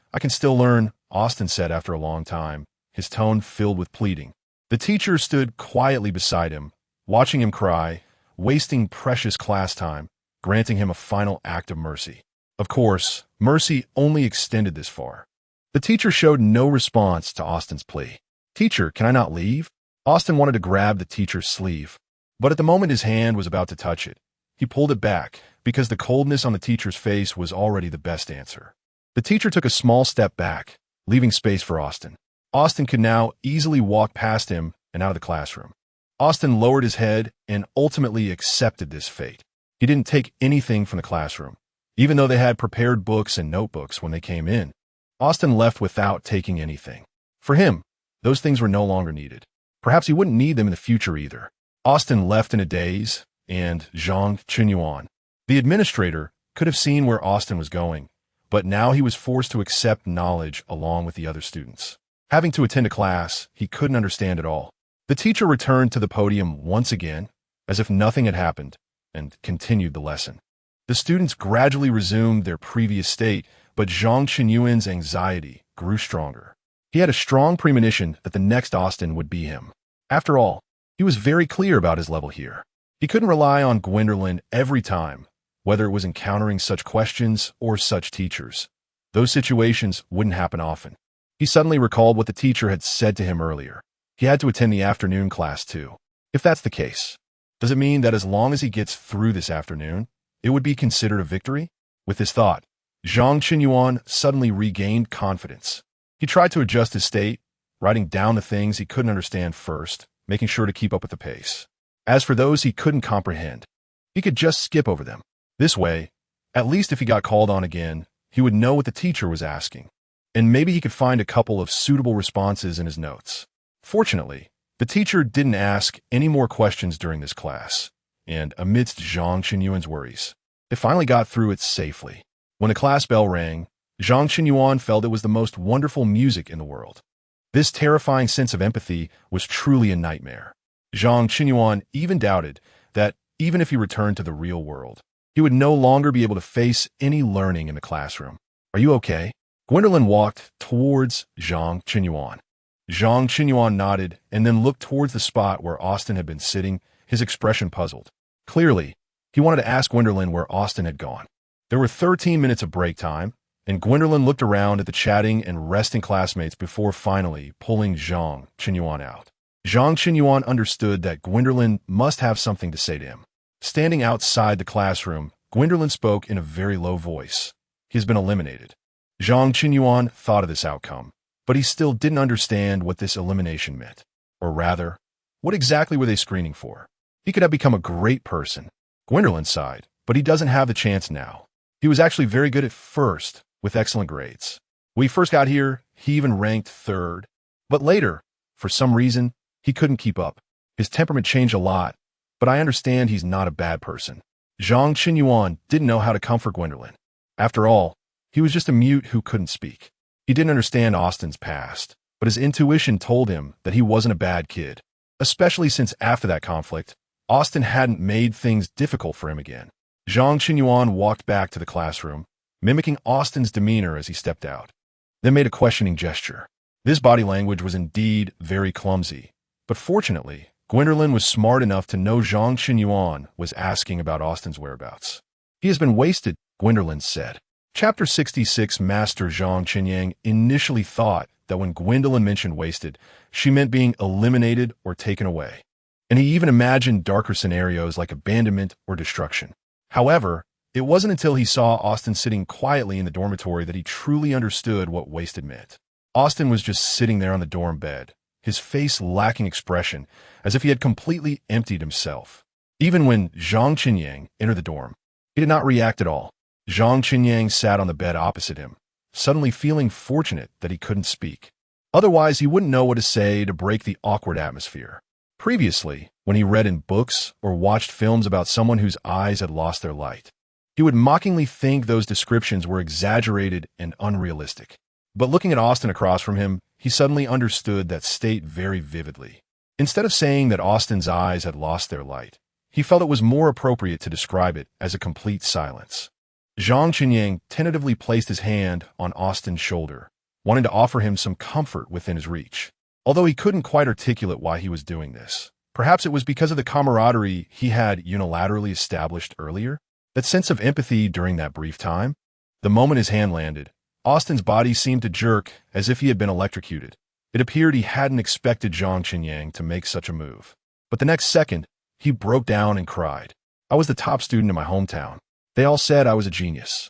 Austin said after a long time, his tone filled with pleading. The teacher stood quietly beside him, watching him cry, wasting precious class time, granting him a final act of mercy. Of course, mercy only extended this far. The teacher showed no response to Austin's plea. Teacher, can I not leave? Austin wanted to grab the teacher's sleeve, but at the moment his hand was about to touch it, he pulled it back because the coldness on the teacher's face was already the best answer. The teacher took a small step back, leaving space for Austin. Austin could now easily walk past him and out of the classroom. Austin lowered his head and ultimately accepted this fate. He didn't take anything from the classroom, even though they had prepared books and notebooks when they came in. Austin left without taking anything. For him, those things were no longer needed. Perhaps he wouldn't need them in the future either. Austin left in a daze, and Zhang Qinyuan, the administrator, could have seen where Austin was going, but now he was forced to accept knowledge along with the other students. Having to attend a class he couldn't understand at all. The teacher returned to the podium once again, as if nothing had happened, and continued the lesson. The students gradually resumed their previous state, but Zhang Qinyuan's anxiety grew stronger. He had a strong premonition that the next Austin would be him. After all, he was very clear about his level here. He couldn't rely on Gwendolyn every time, whether it was encountering such questions or such teachers. Those situations wouldn't happen often. He suddenly recalled what the teacher had said to him earlier. He had to attend the afternoon class too. If that's the case, does it mean that as long as he gets through this afternoon, it would be considered a victory? With this thought, Zhang Qinyuan suddenly regained confidence. He tried to adjust his state, writing down the things he couldn't understand first, making sure to keep up with the pace. As for those he couldn't comprehend, he could just skip over them. This way, at least if he got called on again, he would know what the teacher was asking, and maybe he could find a couple of suitable responses in his notes. Fortunately, the teacher didn't ask any more questions during this class, and amidst Zhang Qinyuan's worries, they finally got through it safely. When the class bell rang, Zhang Qinyuan felt it was the most wonderful music in the world. This terrifying sense of empathy was truly a nightmare. Zhang Qinyuan even doubted that even if he returned to the real world, he would no longer be able to face any learning in the classroom. Are you okay? Gwendolyn walked towards Zhang Qinyuan. Zhang Qinyuan nodded and then looked towards the spot where Austin had been sitting, his expression puzzled. Clearly, he wanted to ask Gwendolyn where Austin had gone. There were 13 minutes of break time, and Gwendolyn looked around at the chatting and resting classmates before finally pulling Zhang Qinyuan out. Zhang Qinyuan understood that Gwendolyn must have something to say to him. Standing outside the classroom, Gwendolyn spoke in a very low voice. He has been eliminated. Zhang Qinyuan thought of this outcome, but he still didn't understand what this elimination meant. Or rather, what exactly were they screening for? He could have become a great person. Gwendolyn sighed, but he doesn't have the chance now. He was actually very good at first, with excellent grades. When he first got here, he even ranked 3rd. But later, for some reason, he couldn't keep up. His temperament changed a lot, but I understand he's not a bad person. Zhang Qinyuan didn't know how to comfort Gwendolyn. After all, he was just a mute who couldn't speak. He didn't understand Austin's past, but his intuition told him that he wasn't a bad kid, especially since after that conflict, Austin hadn't made things difficult for him again. Zhang Qinyuan walked back to the classroom, mimicking Austin's demeanor as he stepped out, then made a questioning gesture. This body language was indeed very clumsy, but fortunately, Gwendolyn was smart enough to know Zhang Qinyuan was asking about Austin's whereabouts. He has been wasted, Gwendolyn said. Chapter 66. Master Zhang Qinyang initially thought that when Gwendolyn mentioned wasted, she meant being eliminated or taken away. And he even imagined darker scenarios like abandonment or destruction. However, it wasn't until he saw Austin sitting quietly in the dormitory that he truly understood what wasted meant. Austin was just sitting there on the dorm bed, his face lacking expression, as if he had completely emptied himself. Even when Zhang Qinyang entered the dorm, he did not react at all. Zhang Qinyang sat on the bed opposite him, suddenly feeling fortunate that he couldn't speak. Otherwise, he wouldn't know what to say to break the awkward atmosphere. Previously, when he read in books or watched films about someone whose eyes had lost their light, he would mockingly think those descriptions were exaggerated and unrealistic. But looking at Austin across from him, he suddenly understood that state very vividly. Instead of saying that Austin's eyes had lost their light, he felt it was more appropriate to describe it as a complete silence. Zhang Qinyang tentatively placed his hand on Austin's shoulder, wanting to offer him some comfort within his reach. Although he couldn't quite articulate why he was doing this. Perhaps it was because of the camaraderie he had unilaterally established earlier, that sense of empathy during that brief time. The moment his hand landed, Austin's body seemed to jerk as if he had been electrocuted. It appeared he hadn't expected Zhang Qinyang to make such a move. But the next second, he broke down and cried. I was the top student in my hometown. They all said I was a genius.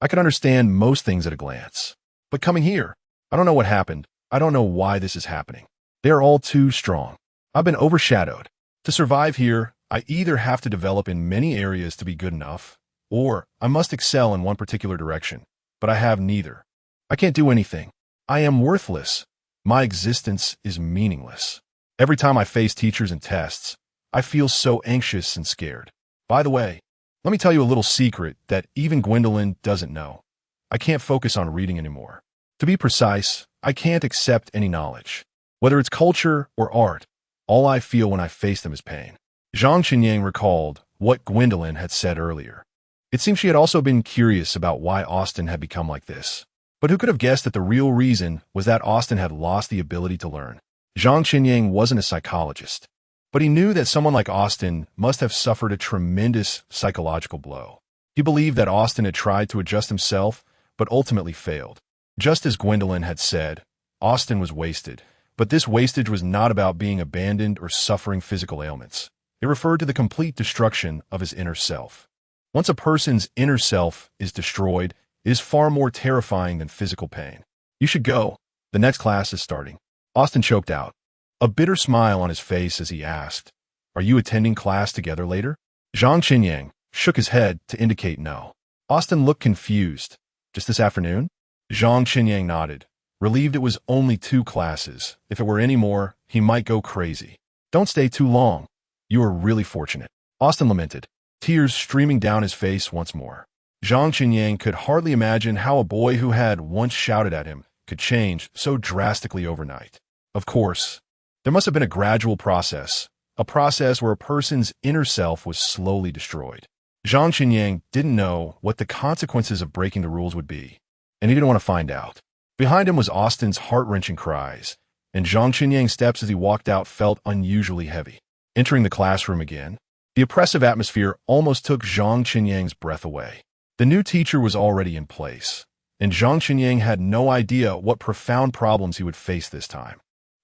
I could understand most things at a glance. But coming here, I don't know what happened. I don't know why this is happening. They are all too strong. I've been overshadowed. To survive here, I either have to develop in many areas to be good enough, or I must excel in one particular direction. But I have neither. I can't do anything. I am worthless. My existence is meaningless. Every time I face teachers and tests, I feel so anxious and scared. By the way, let me tell you a little secret that even Gwendolyn doesn't know. I can't focus on reading anymore. To be precise, I can't accept any knowledge. Whether it's culture or art, all I feel when I face them is pain. Zhang Qinyang recalled what Gwendolyn had said earlier. It seemed she had also been curious about why Austin had become like this. But who could have guessed that the real reason was that Austin had lost the ability to learn? Zhang Qinyang wasn't a psychologist, but he knew that someone like Austin must have suffered a tremendous psychological blow. He believed that Austin had tried to adjust himself, but ultimately failed. Just as Gwendolyn had said, Austin was wasted, but this wastage was not about being abandoned or suffering physical ailments. It referred to the complete destruction of his inner self. Once a person's inner self is destroyed, it is far more terrifying than physical pain. You should go. The next class is starting. Austin choked out, a bitter smile on his face as he asked, Are you attending class together later? Zhang Qinyang shook his head to indicate no. Austin looked confused. Just this afternoon? Zhang Qinyang nodded, relieved it was only 2 classes. If it were any more, he might go crazy. Don't stay too long. You are really fortunate. Austin lamented, tears streaming down his face once more. Zhang Qinyang could hardly imagine how a boy who had once shouted at him could change so drastically overnight. Of course, there must have been a gradual process, a process where a person's inner self was slowly destroyed. Zhang Qinyang didn't know what the consequences of breaking the rules would be, and he didn't want to find out. Behind him was Austin's heart-wrenching cries, and Zhang Qinyang's steps as he walked out felt unusually heavy. Entering the classroom again, the oppressive atmosphere almost took Zhang Qinyang's breath away. The new teacher was already in place, and Zhang Qinyang had no idea what profound problems he would face this time.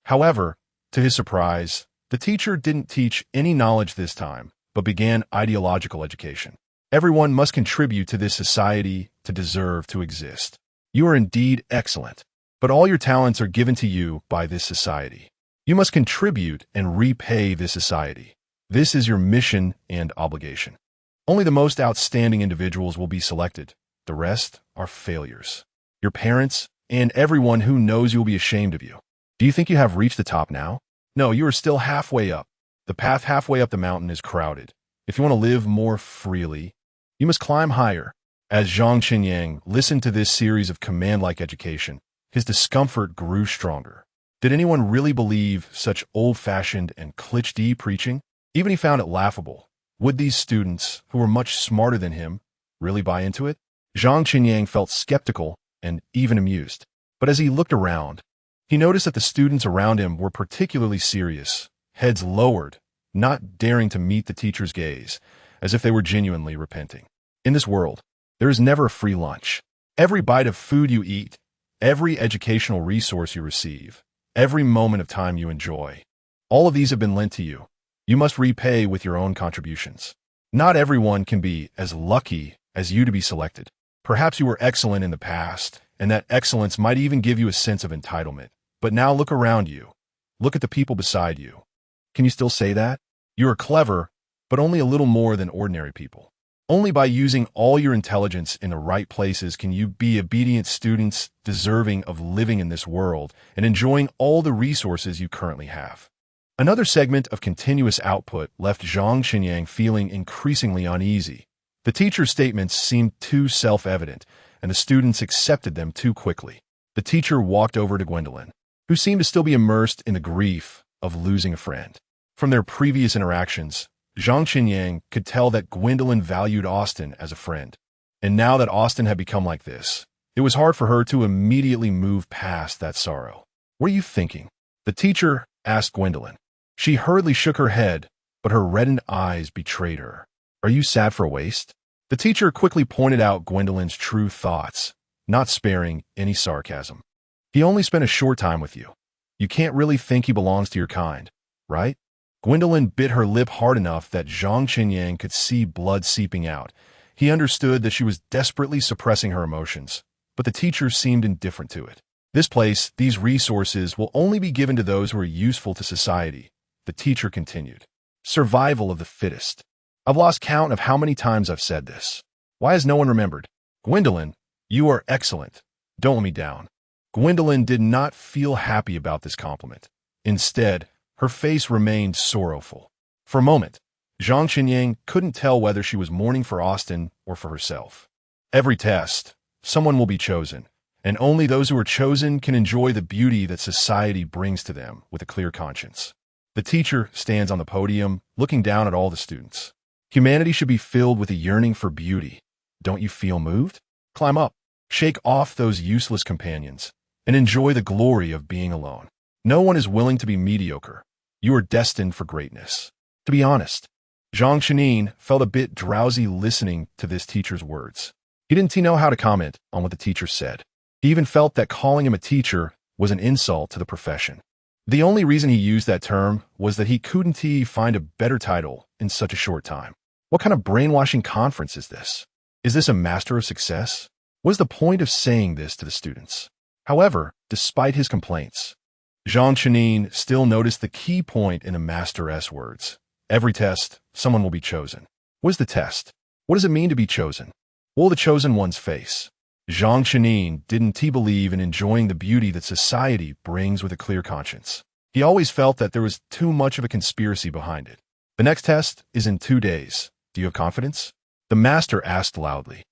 However, to his surprise, the teacher didn't teach any knowledge this time, but began ideological education. Everyone must contribute to this society to deserve to exist. You are indeed excellent, but all your talents are given to you by this society. You must contribute and repay this society. This is your mission and obligation. Only the most outstanding individuals will be selected. The rest are failures. Your parents and everyone who knows you will be ashamed of you. Do you think you have reached the top now? No, you are still halfway up. The path halfway up the mountain is crowded. If you want to live more freely, you must climb higher. As Zhang Qinyang listened to this series of command-like education, his discomfort grew stronger. Did anyone really believe such old-fashioned and cliché preaching? Even he found it laughable. Would these students, who were much smarter than him, really buy into it? Zhang Qinyang felt skeptical and even amused. But as he looked around, he noticed that the students around him were particularly serious, heads lowered, not daring to meet the teacher's gaze, as if they were genuinely repenting. In this world, there is never a free lunch. Every bite of food you eat every educational resource you receive, every moment of time you enjoy. All of these have been lent to you. You must repay with your own contributions. Not everyone can be as lucky as you to be selected. Perhaps you were excellent in the past, and that excellence might even give you a sense of entitlement. But now look around you. Look at the people beside you. Can you still say that? You are clever, but only a little more than ordinary people. Only by using all your intelligence in the right places can you be obedient students deserving of living in this world and enjoying all the resources you currently have. Another segment of continuous output left Zhang Qinyang feeling increasingly uneasy. The teacher's statements seemed too self-evident, and the students accepted them too quickly. The teacher walked over to Gwendolyn, who seemed to still be immersed in the grief of losing a friend. From their previous interactions, Zhang Qinyang could tell that Gwendolyn valued Austin as a friend. And now that Austin had become like this, it was hard for her to immediately move past that sorrow. "What are you thinking?" the teacher asked Gwendolyn. She hurriedly shook her head, but her reddened eyes betrayed her. "Are you sad for a waste?" The teacher quickly pointed out Gwendolyn's true thoughts, not sparing any sarcasm. "He only spent a short time with you. You can't really think he belongs to your kind, right?" Gwendolyn bit her lip hard enough that Zhang Qinyang could see blood seeping out. He understood that she was desperately suppressing her emotions, but the teacher seemed indifferent to it. "This place, these resources, will only be given to those who are useful to society," the teacher continued. "Survival of the fittest. I've lost count of how many times I've said this. Why has no one remembered? Gwendolyn, you are excellent. Don't let me down." Gwendolyn did not feel happy about this compliment. Instead, her face remained sorrowful. For a moment, Zhang Qinyang couldn't tell whether she was mourning for Austin or for herself. Every test, someone will be chosen, and only those who are chosen can enjoy the beauty that society brings to them with a clear conscience. The teacher stands on the podium, looking down at all the students. "Humanity should be filled with a yearning for beauty. Don't you feel moved? Climb up, shake off those useless companions, and enjoy the glory of being alone. No one is willing to be mediocre. You are destined for greatness." To be honest, Zhang Qinyang felt a bit drowsy listening to this teacher's words. He didn't know how to comment on what the teacher said. He even felt that calling him a teacher was an insult to the profession. The only reason he used that term was that he couldn't find a better title in such a short time. What kind of brainwashing conference is this? Is this a master of success? What is the point of saying this to the students? However, despite his complaints, Zhang Qinyang still noticed the key point in the master's words. Every test, someone will be chosen. What is the test? What does it mean to be chosen? What will the chosen ones face? Zhang Qinyang didn't believe in enjoying the beauty that society brings with a clear conscience. He always felt that there was too much of a conspiracy behind it. "The next test is in 2 days. Do you have confidence?" the master asked loudly.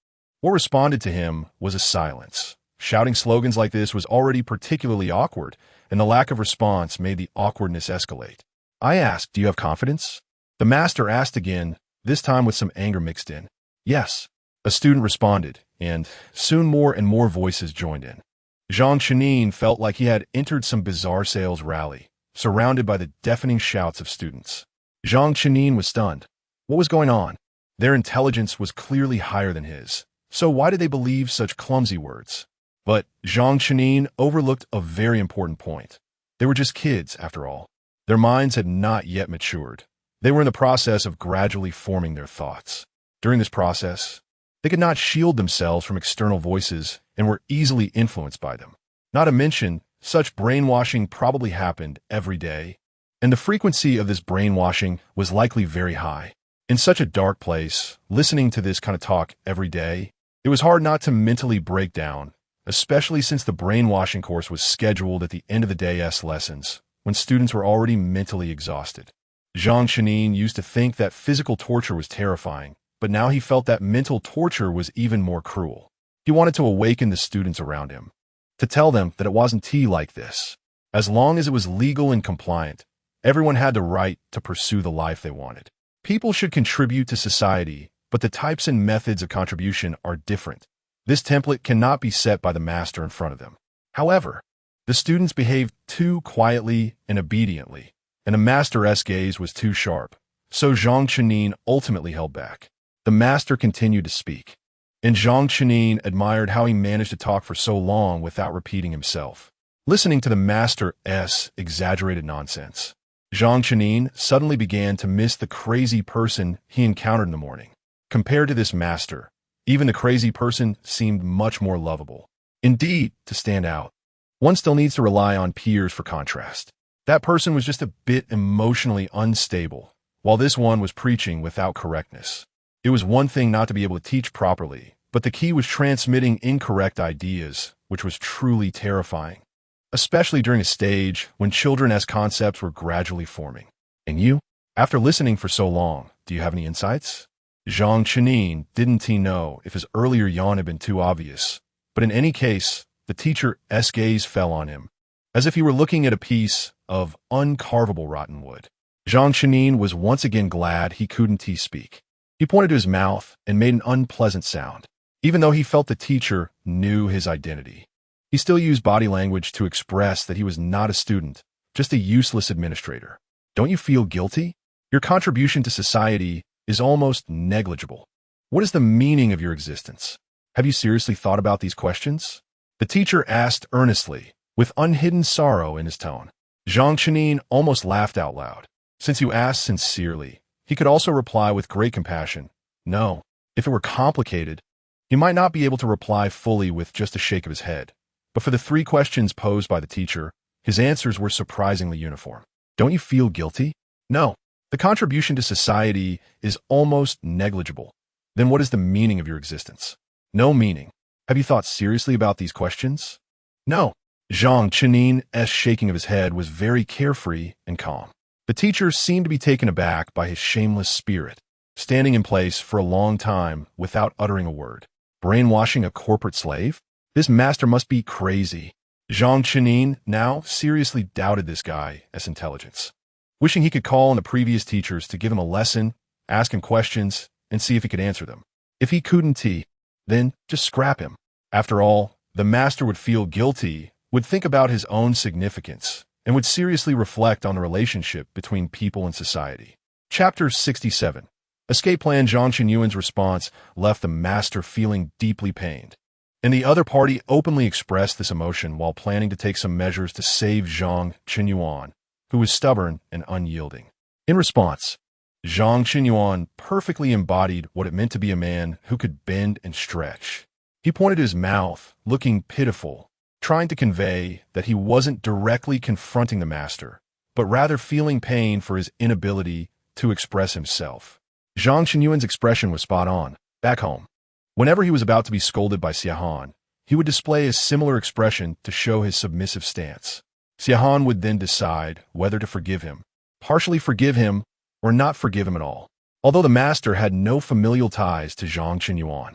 What responded to him was a silence. Shouting slogans like this was already particularly awkward, and the lack of response made the awkwardness escalate. "I asked, do you have confidence?" The master asked again, this time with some anger mixed in. "Yes," a student responded, and soon more and more voices joined in. Zhang Qinyang felt like he had entered some bizarre sales rally, surrounded by the deafening shouts of students. Zhang Qinyang was stunned. What was going on? Their intelligence was clearly higher than his, so why did they believe such clumsy words? But Zhang Qinyang overlooked a very important point. They were just kids, after all. Their minds had not yet matured. They were in the process of gradually forming their thoughts. During this process, they could not shield themselves from external voices and were easily influenced by them. Not to mention, such brainwashing probably happened every day, and the frequency of this brainwashing was likely very high. In such a dark place, listening to this kind of talk every day, it was hard not to mentally break down, especially since the brainwashing course was scheduled at the end of the day's lessons, when students were already mentally exhausted. Zhang Qinyang used to think that physical torture was terrifying, but now he felt that mental torture was even more cruel. He wanted to awaken the students around him, to tell them that it wasn't like this. As long as it was legal and compliant, everyone had the right to pursue the life they wanted. People should contribute to society, but the types and methods of contribution are different. This template cannot be set by the master in front of them. However, the students behaved too quietly and obediently, and the master's gaze was too sharp, so Zhang Qinyang ultimately held back. The master continued to speak. and Zhang Chenin admired how he managed to talk for so long without repeating himself. Listening to the master's exaggerated nonsense, Zhang Chenin suddenly began to miss the crazy person he encountered in the morning. Compared to this master, even the crazy person seemed much more lovable. Indeed, to stand out, one still needs to rely on peers for contrast. That person was just a bit emotionally unstable, while this one was preaching without correctness. It was one thing not to be able to teach properly, but the key was transmitting incorrect ideas, which was truly terrifying, especially during a stage when children as concepts were gradually forming. And you? After listening for so long, do you have any insights? Zhang Chenin didn't know if his earlier yawn had been too obvious, but in any case, the teacher's gaze fell on him, as if he were looking at a piece of uncarvable rotten wood. Zhang Chenin was once again glad he couldn't speak. He pointed to his mouth and made an unpleasant sound. Even though he felt the teacher knew his identity, he still used body language to express that he was not a student, just a useless administrator. Don't you feel guilty? Your contribution to society is almost negligible. What is the meaning of your existence? Have you seriously thought about these questions? The teacher asked earnestly, with unhidden sorrow in his tone. Zhang Chenin almost laughed out loud. Since you asked sincerely, he could also reply with great compassion. No, if it were complicated, he might not be able to reply fully with just a shake of his head. But for the 3 questions posed by the teacher, his answers were surprisingly uniform. Don't you feel guilty? No. The contribution to society is almost negligible. Then what is the meaning of your existence? No meaning. Have you thought seriously about these questions? No. Zhang Chenin's shaking of his head was very carefree and calm. The teacher seemed to be taken aback by his shameless spirit, standing in place for a long time without uttering a word. Brainwashing a corporate slave? This master must be crazy. Zhang Chenin now seriously doubted this guy's intelligence, wishing he could call on the previous teachers to give him a lesson, ask him questions, and see if he could answer them. If he couldn't, then just scrap him. After all, the master would feel guilty, would think about his own significance, and would seriously reflect on the relationship between people and society. Chapter 67. Escape Plan. Zhang Chenyuan's response left the master feeling deeply pained, and the other party openly expressed this emotion while planning to take some measures to save Zhang Chenyuan, who was stubborn and unyielding. In response, Zhang Chenyuan perfectly embodied what it meant to be a man who could bend and stretch. He pointed to his mouth, looking pitiful, trying to convey that he wasn't directly confronting the master, but rather feeling pain for his inability to express himself. Zhang Chenyuan's expression was spot on. Back home, whenever he was about to be scolded by Xiahan, he would display a similar expression to show his submissive stance. Xiahan would then decide whether to forgive him, partially forgive him, or not forgive him at all. Although the master had no familial ties to Zhang Chenyuan,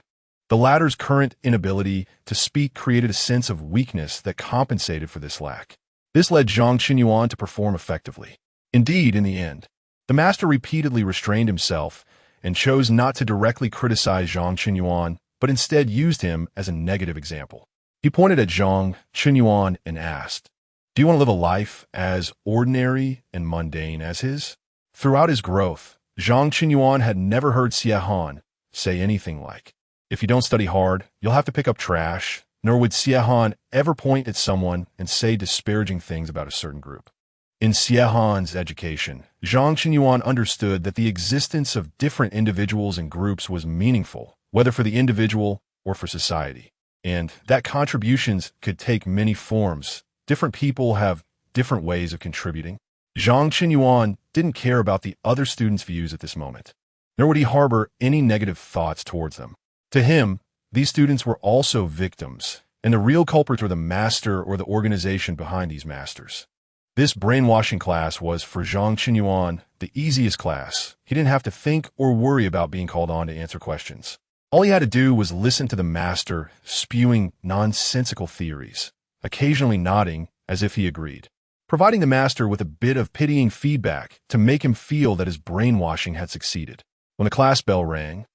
the latter's current inability to speak created a sense of weakness that compensated for this lack. This led Zhang Chenyuan to perform effectively. Indeed, in the end, the master repeatedly restrained himself and chose not to directly criticize Zhang Chenyuan, but instead used him as a negative example. He pointed at Zhang Chenyuan and asked, "Do you want to live a life as ordinary and mundane as his?" Throughout his growth, Zhang Chenyuan had never heard Xiahan say anything like, "If you don't study hard, you'll have to pick up trash," nor would Xiahan ever point at someone and say disparaging things about a certain group. In Xiahan's education, Zhang Chenyuan understood that the existence of different individuals and groups was meaningful, whether for the individual or for society, and that contributions could take many forms. Different people have different ways of contributing. Zhang Chenyuan didn't care about the other students' views at this moment, nor would he harbor any negative thoughts towards them. To him, these students were also victims, and the real culprits were the master or the organization behind these masters. This brainwashing class was, for Zhang Chenyuan, the easiest class. He didn't have to think or worry about being called on to answer questions. All he had to do was listen to the master spewing nonsensical theories, occasionally nodding as if he agreed, providing the master with a bit of pitying feedback to make him feel that his brainwashing had succeeded. When the class bell rang,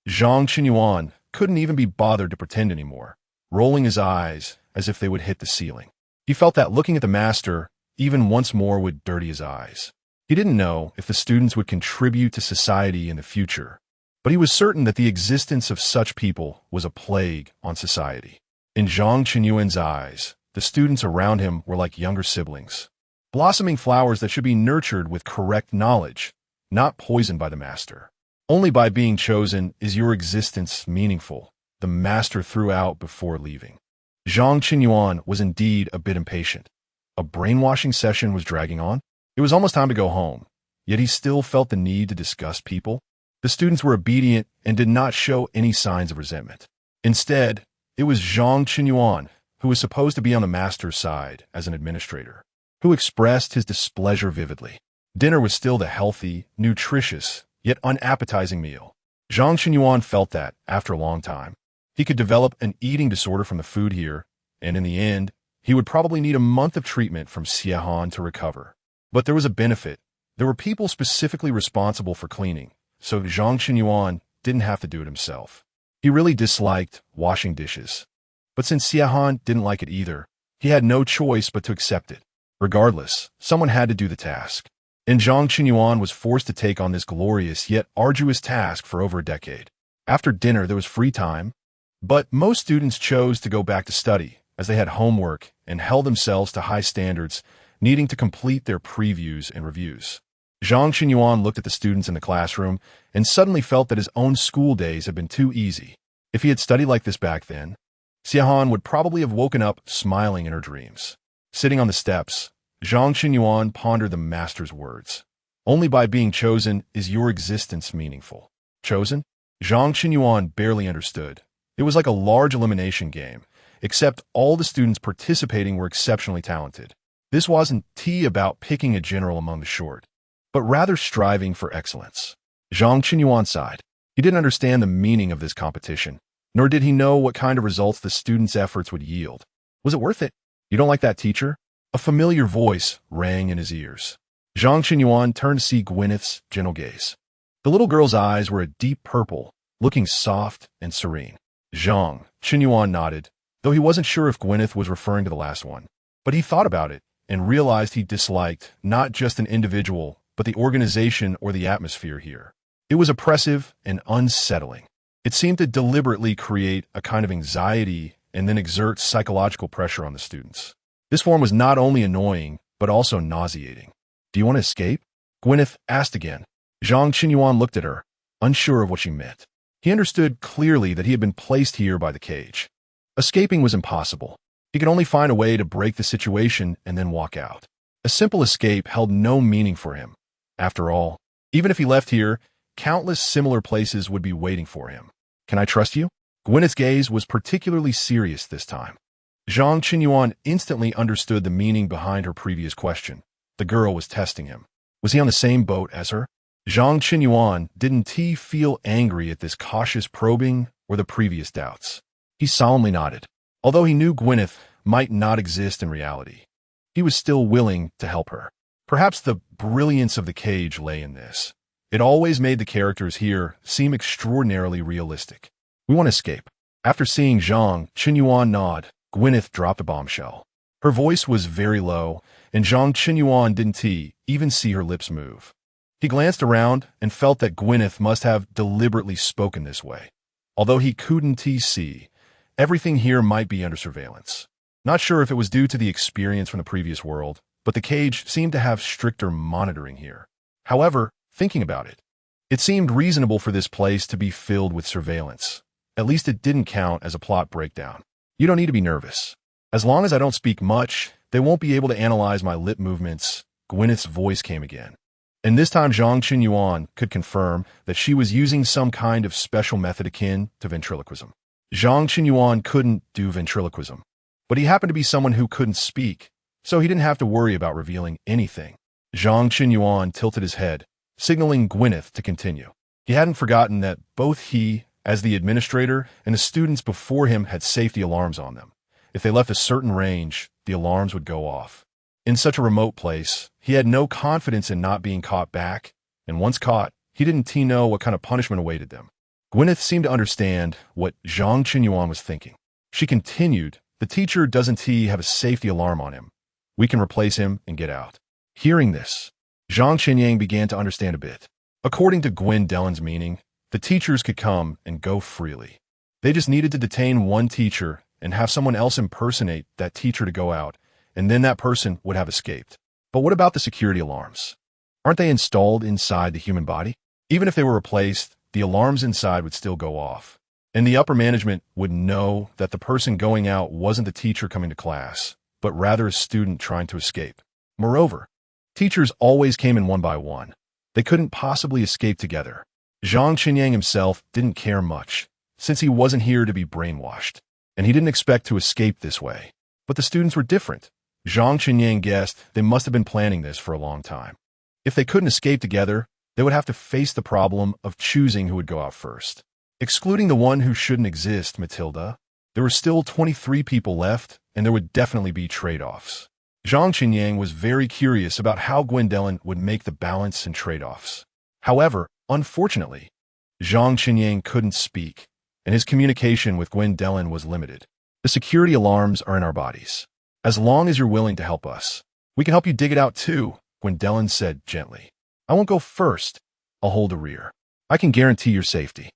Zhang Chenyuan couldn't even be bothered to pretend anymore, rolling his eyes as if they would hit the ceiling. He felt that looking at the master even once more would dirty his eyes. He didn't know if the students would contribute to society in the future, but he was certain that the existence of such people was a plague on society. In Zhang Qinyuan's eyes, the students around him were like younger siblings, blossoming flowers that should be nurtured with correct knowledge, not poisoned by the master. Only by being chosen is your existence meaningful, the master threw out before leaving. Zhang Qinyuan was indeed a bit impatient. A brainwashing session was dragging on. It was almost time to go home, yet he still felt the need to discuss people. The students were obedient and did not show any signs of resentment. Instead, it was Zhang Qinyuan, who was supposed to be on the master's side as an administrator, who expressed his displeasure vividly. Dinner was still the healthy, nutritious, yet unappetizing meal. Zhang Qinyuan felt that, after a long time, he could develop an eating disorder from the food here, and in the end, he would probably need a month of treatment from Xiahan to recover. But there was a benefit. There were people specifically responsible for cleaning, so Zhang Qinyuan didn't have to do it himself. He really disliked washing dishes. But since Xiahan didn't like it either, he had no choice but to accept it. Regardless, someone had to do the task. And Zhang Qinyuan was forced to take on this glorious yet arduous task for over a decade. After dinner, there was free time, but most students chose to go back to study, as they had homework and held themselves to high standards, needing to complete their previews and reviews. Zhang Qinyuan looked at the students in the classroom and suddenly felt that his own school days had been too easy. If he had studied like this back then, Xiahan would probably have woken up smiling in her dreams. Sitting on the steps, Zhang Qinyuan pondered the master's words. Only by being chosen is your existence meaningful. Chosen? Zhang Qinyuan barely understood. It was like a large elimination game, except all the students participating were exceptionally talented. This wasn't about picking a general among the short, but rather striving for excellence. Zhang Qinyuan sighed. He didn't understand the meaning of this competition, nor did he know what kind of results the students' efforts would yield. Was it worth it? You don't like that teacher? A familiar voice rang in his ears. Zhang Qinyuan turned to see Gwyneth's gentle gaze. The little girl's eyes were a deep purple, looking soft and serene. Zhang Qinyuan nodded, though he wasn't sure if Gwyneth was referring to the last one. But he thought about it and realized he disliked not just an individual, but the organization or the atmosphere here. It was oppressive and unsettling. It seemed to deliberately create a kind of anxiety and then exert psychological pressure on the students. This form was not only annoying, but also nauseating. Do you want to escape? Gwyneth asked again. Zhang Qinyuan looked at her, unsure of what she meant. He understood clearly that he had been placed here by the cage. Escaping was impossible. He could only find a way to break the situation and then walk out. A simple escape held no meaning for him. After all, even if he left here, countless similar places would be waiting for him. Can I trust you? Gwyneth's gaze was particularly serious this time. Zhang Qinyuan instantly understood the meaning behind her previous question. The girl was testing him. Was he on the same boat as her? Zhang Qinyuan didn't feel angry at this cautious probing or the previous doubts. He solemnly nodded. Although he knew Gwyneth might not exist in reality, he was still willing to help her. Perhaps the brilliance of the cage lay in this. It always made the characters here seem extraordinarily realistic. We want to escape. After seeing Zhang Qinyuan nod, Gwyneth dropped a bombshell. Her voice was very low, and Zhang Qinyuan didn't even see her lips move. He glanced around and felt that Gwyneth must have deliberately spoken this way. Although he couldn't see, everything here might be under surveillance. Not sure if it was due to the experience from the previous world, but the cage seemed to have stricter monitoring here. However, thinking about it, it seemed reasonable for this place to be filled with surveillance. At least it didn't count as a plot breakdown. You don't need to be nervous. As long as I don't speak much, they won't be able to analyze my lip movements. Gwyneth's voice came again. And this time Zhang Qinyuan could confirm that she was using some kind of special method akin to ventriloquism. Zhang Qinyuan couldn't do ventriloquism, but he happened to be someone who couldn't speak, so he didn't have to worry about revealing anything. Zhang Qinyuan tilted his head, signaling Gwyneth to continue. He hadn't forgotten that both he, as the administrator, and the students before him had safety alarms on them. If they left a certain range, the alarms would go off. In such a remote place, he had no confidence in not being caught back, and once caught, he didn't know what kind of punishment awaited them. Gwyneth seemed to understand what Zhang Qinyuan was thinking. She continued, the teacher doesn't have a safety alarm on him. We can replace him and get out. Hearing this, Zhang Qinyang began to understand a bit. According to Gwen Dellen's meaning, The teachers could come and go freely. They just needed to detain one teacher and have someone else impersonate that teacher to go out, and then that person would have escaped. But what about the security alarms? Aren't they installed inside the human body? Even if they were replaced, the alarms inside would still go off. And the upper management would know that the person going out wasn't the teacher coming to class, but rather a student trying to escape. Moreover, teachers always came in one by one. They couldn't possibly escape together. Zhang Qinyang himself didn't care much, since he wasn't here to be brainwashed, and he didn't expect to escape this way. But the students were different. Zhang Qinyang guessed they must have been planning this for a long time. If they couldn't escape together, they would have to face the problem of choosing who would go out first. Excluding the one who shouldn't exist, Matilda, there were still 23 people left, and there would definitely be trade-offs. Zhang Qinyang was very curious about how Gwendolen would make the balance and trade-offs. However, unfortunately, Zhang Qinyang couldn't speak, and his communication with Gwendolen was limited. The security alarms are in our bodies. As long as you're willing to help us, we can help you dig it out too, Gwendolen said gently. I won't go first. I'll hold the rear. I can guarantee your safety.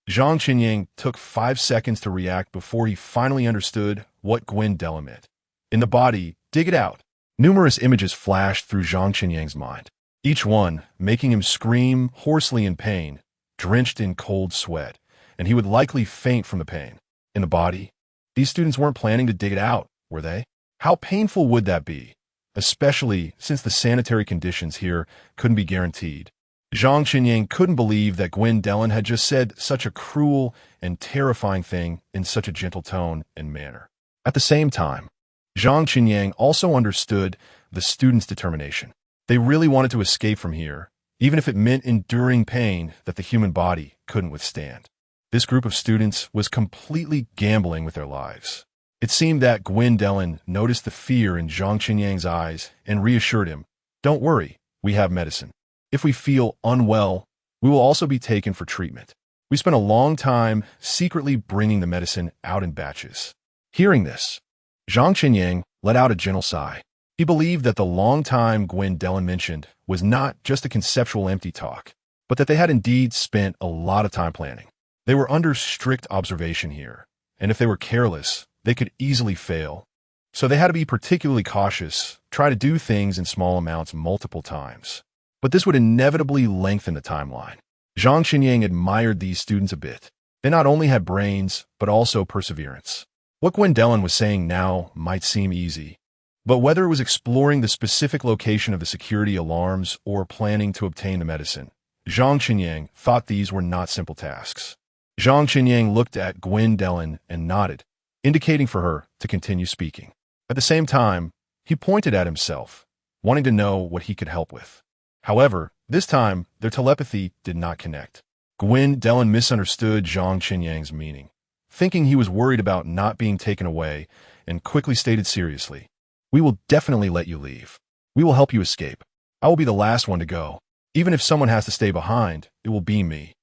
Zhang Qinyang took 5 seconds to react before he finally understood what Gwendolen meant. In the body, dig it out. Numerous images flashed through Zhang Qinyang's mind, each one making him scream hoarsely in pain, drenched in cold sweat, and he would likely faint from the pain. In the body, these students weren't planning to dig it out, were they? How painful would that be? Especially since the sanitary conditions here couldn't be guaranteed. Zhang Qinyang couldn't believe that Gwendolen had just said such a cruel and terrifying thing in such a gentle tone and manner. At the same time, Zhang Qinyang also understood the students' determination. They really wanted to escape from here, even if it meant enduring pain that the human body couldn't withstand. This group of students was completely gambling with their lives. It seemed that Gwendolen noticed the fear in Zhang Qinyang's eyes and reassured him, "Don't worry, we have medicine. If we feel unwell, we will also be taken for treatment." We spent a long time secretly bringing the medicine out in batches. Hearing this, Zhang Qinyang let out a gentle sigh. He believed that the long time Gwendolen mentioned was not just a conceptual empty talk, but that they had indeed spent a lot of time planning. They were under strict observation here, and if they were careless, they could easily fail. So they had to be particularly cautious, try to do things in small amounts multiple times. But this would inevitably lengthen the timeline. Zhang Qinyang admired these students a bit. They not only had brains, but also perseverance. What Gwendolen was saying now might seem easy, but whether it was exploring the specific location of the security alarms or planning to obtain the medicine, Zhang Qinyang thought these were not simple tasks. Zhang Qinyang looked at Gwendolen and nodded, indicating for her to continue speaking. At the same time, he pointed at himself, wanting to know what he could help with. However, this time, their telepathy did not connect. Gwendolen misunderstood Zhang Qinyang's meaning, thinking he was worried about not being taken away, and quickly stated seriously, "We will definitely let you leave. We will help you escape. I will be the last one to go. Even if someone has to stay behind, it will be me."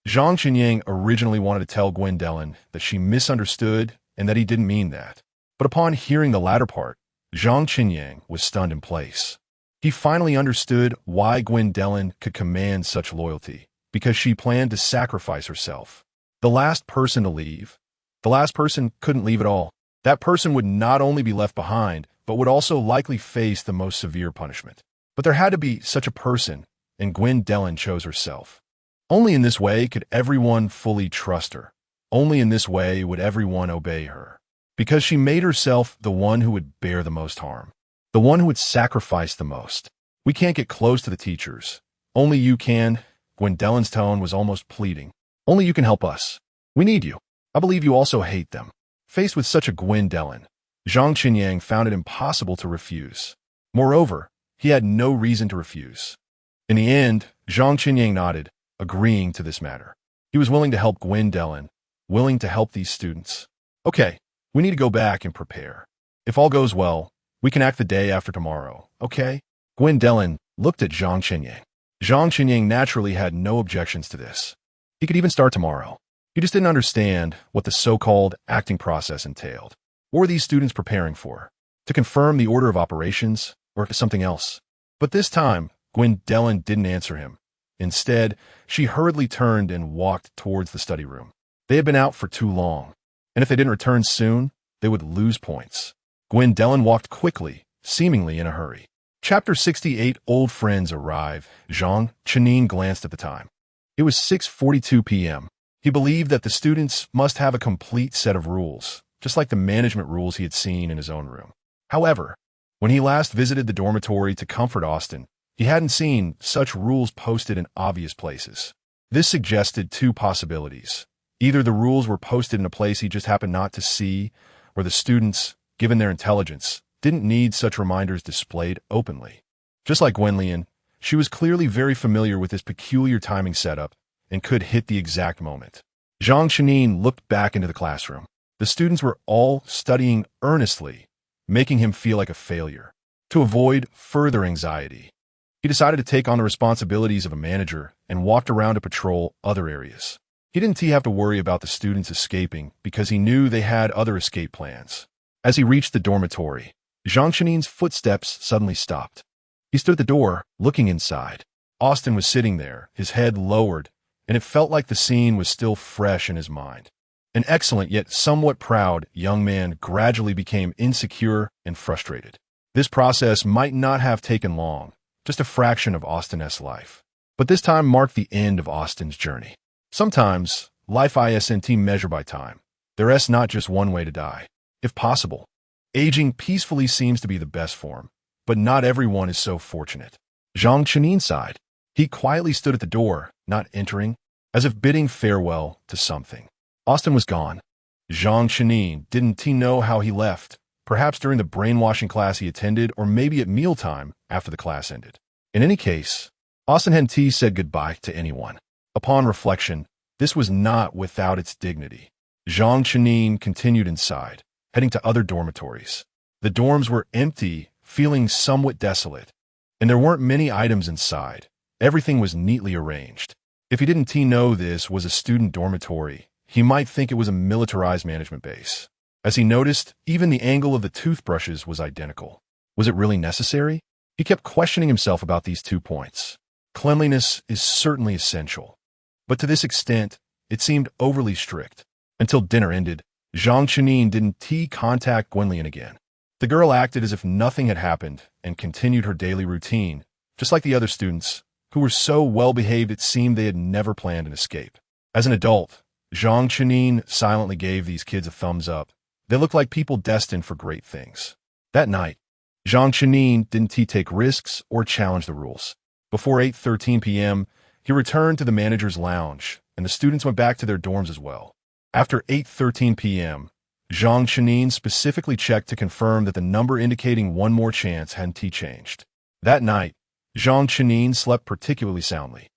Zhang Qinyang originally wanted to tell Gwendolen that she misunderstood and that he didn't mean that. But upon hearing the latter part, Zhang Qinyang was stunned in place. He finally understood why Gwendolen could command such loyalty, because she planned to sacrifice herself. The last person to leave, the last person couldn't leave at all. That person would not only be left behind, but would also likely face the most severe punishment. But there had to be such a person, and Gwendolen chose herself. Only in this way could everyone fully trust her. Only in this way would everyone obey her. Because she made herself the one who would bear the most harm. The one who would sacrifice the most. "We can't get close to the teachers. Only you can." Gwendolen's tone was almost pleading. "Only you can help us. We need you. I believe you also hate them." Faced with such a Gwendolen, Zhang Qinyang found it impossible to refuse. Moreover, he had no reason to refuse. In the end, Zhang Qinyang nodded, agreeing to this matter. He was willing to help Gwendolen, willing to help these students. "Okay, we need to go back and prepare. If all goes well, we can act the day after tomorrow, okay?" Gwendolen looked at Zhang Qinyang. Zhang Qinyang naturally had no objections to this. He could even start tomorrow. He just didn't understand what the so-called acting process entailed. What were these students preparing for? To confirm the order of operations, or something else? But this time, Gwendolen didn't answer him. Instead, she hurriedly turned and walked towards the study room. They had been out for too long, and if they didn't return soon, they would lose points. Gwendolen walked quickly, seemingly in a hurry. Chapter 68 Old Friends Arrive. Zhang Chenin glanced at the time. It was 6:42 p.m. He believed that the students must have a complete set of rules, just like the management rules he had seen in his own room. However, when he last visited the dormitory to comfort Austin, he hadn't seen such rules posted in obvious places. This suggested two possibilities. Either the rules were posted in a place he just happened not to see, or the students, given their intelligence, didn't need such reminders displayed openly. Just like Gwenlyan, she was clearly very familiar with this peculiar timing setup and could hit the exact moment. Zhang Chenin looked back into the classroom. The students were all studying earnestly, making him feel like a failure. To avoid further anxiety, he decided to take on the responsibilities of a manager and walked around to patrol other areas. He didn't have to worry about the students escaping because he knew they had other escape plans. As he reached the dormitory, Zhang Chenin's footsteps suddenly stopped. He stood at the door, looking inside. Austin was sitting there, his head lowered, and it felt like the scene was still fresh in his mind. An excellent yet somewhat proud young man gradually became insecure and frustrated. This process might not have taken long, just a fraction of Austin's life. But this time marked the end of Austin's journey. Sometimes, life isn't measured by time. There's not just one way to die. If possible, aging peacefully seems to be the best form, but not everyone is so fortunate. Zhang Chenin sighed. He quietly stood at the door, not entering, as if bidding farewell to something. Austin was gone. Zhang Chenin didn't know how he left, perhaps during the brainwashing class he attended or maybe at mealtime after the class ended. In any case, Austin hadn't said goodbye to anyone. Upon reflection, this was not without its dignity. Zhang Chenin continued inside, heading to other dormitories. The dorms were empty, feeling somewhat desolate, and there weren't many items inside. Everything was neatly arranged. If he didn't know this was a student dormitory, he might think it was a militarized management base. As he noticed, even the angle of the toothbrushes was identical. Was it really necessary? He kept questioning himself about these 2 points. Cleanliness is certainly essential, but to this extent, it seemed overly strict. Until dinner ended, Zhang Chenin didn't contact Gwenlyan again. The girl acted as if nothing had happened and continued her daily routine, just like the other students, who were so well-behaved it seemed they had never planned an escape. As an adult, Zhang Chenin silently gave these kids a thumbs up. They looked like people destined for great things. That night, Zhang Chenin didn't take risks or challenge the rules. Before 8:13 p.m., he returned to the manager's lounge, and the students went back to their dorms as well. After 8:13 p.m., Zhang Chenin specifically checked to confirm that the number indicating one more chance hadn't changed. That night, Zhang Chenin slept particularly soundly.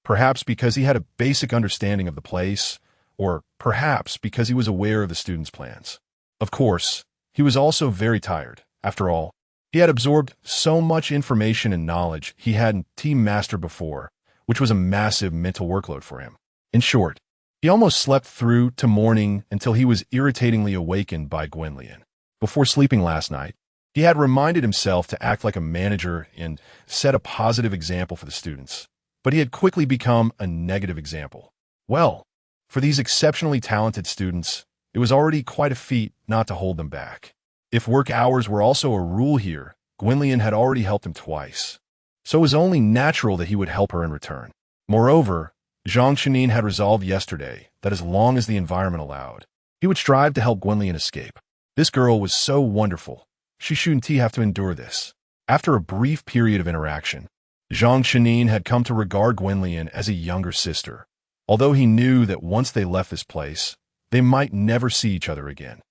Perhaps because he had a basic understanding of the place, or perhaps because he was aware of the students' plans. Of course, he was also very tired. After all, he had absorbed so much information and knowledge he hadn't mastered before, which was a massive mental workload for him. In short, he almost slept through to morning until he was irritatingly awakened by Gwenlyan. Before sleeping last night, he had reminded himself to act like a manager and set a positive example for the students, but he had quickly become a negative example. Well, for these exceptionally talented students, it was already quite a feat not to hold them back. If work hours were also a rule here, Gwenlyan had already helped him twice, so it was only natural that he would help her in return. Moreover, Zhang Chenin had resolved yesterday that as long as the environment allowed, he would strive to help Gwenlyan escape. This girl was so wonderful. She shouldn't have to endure this. After a brief period of interaction, Zhang Chenin had come to regard Gwenlyan as a younger sister, although he knew that once they left this place, they might never see each other again.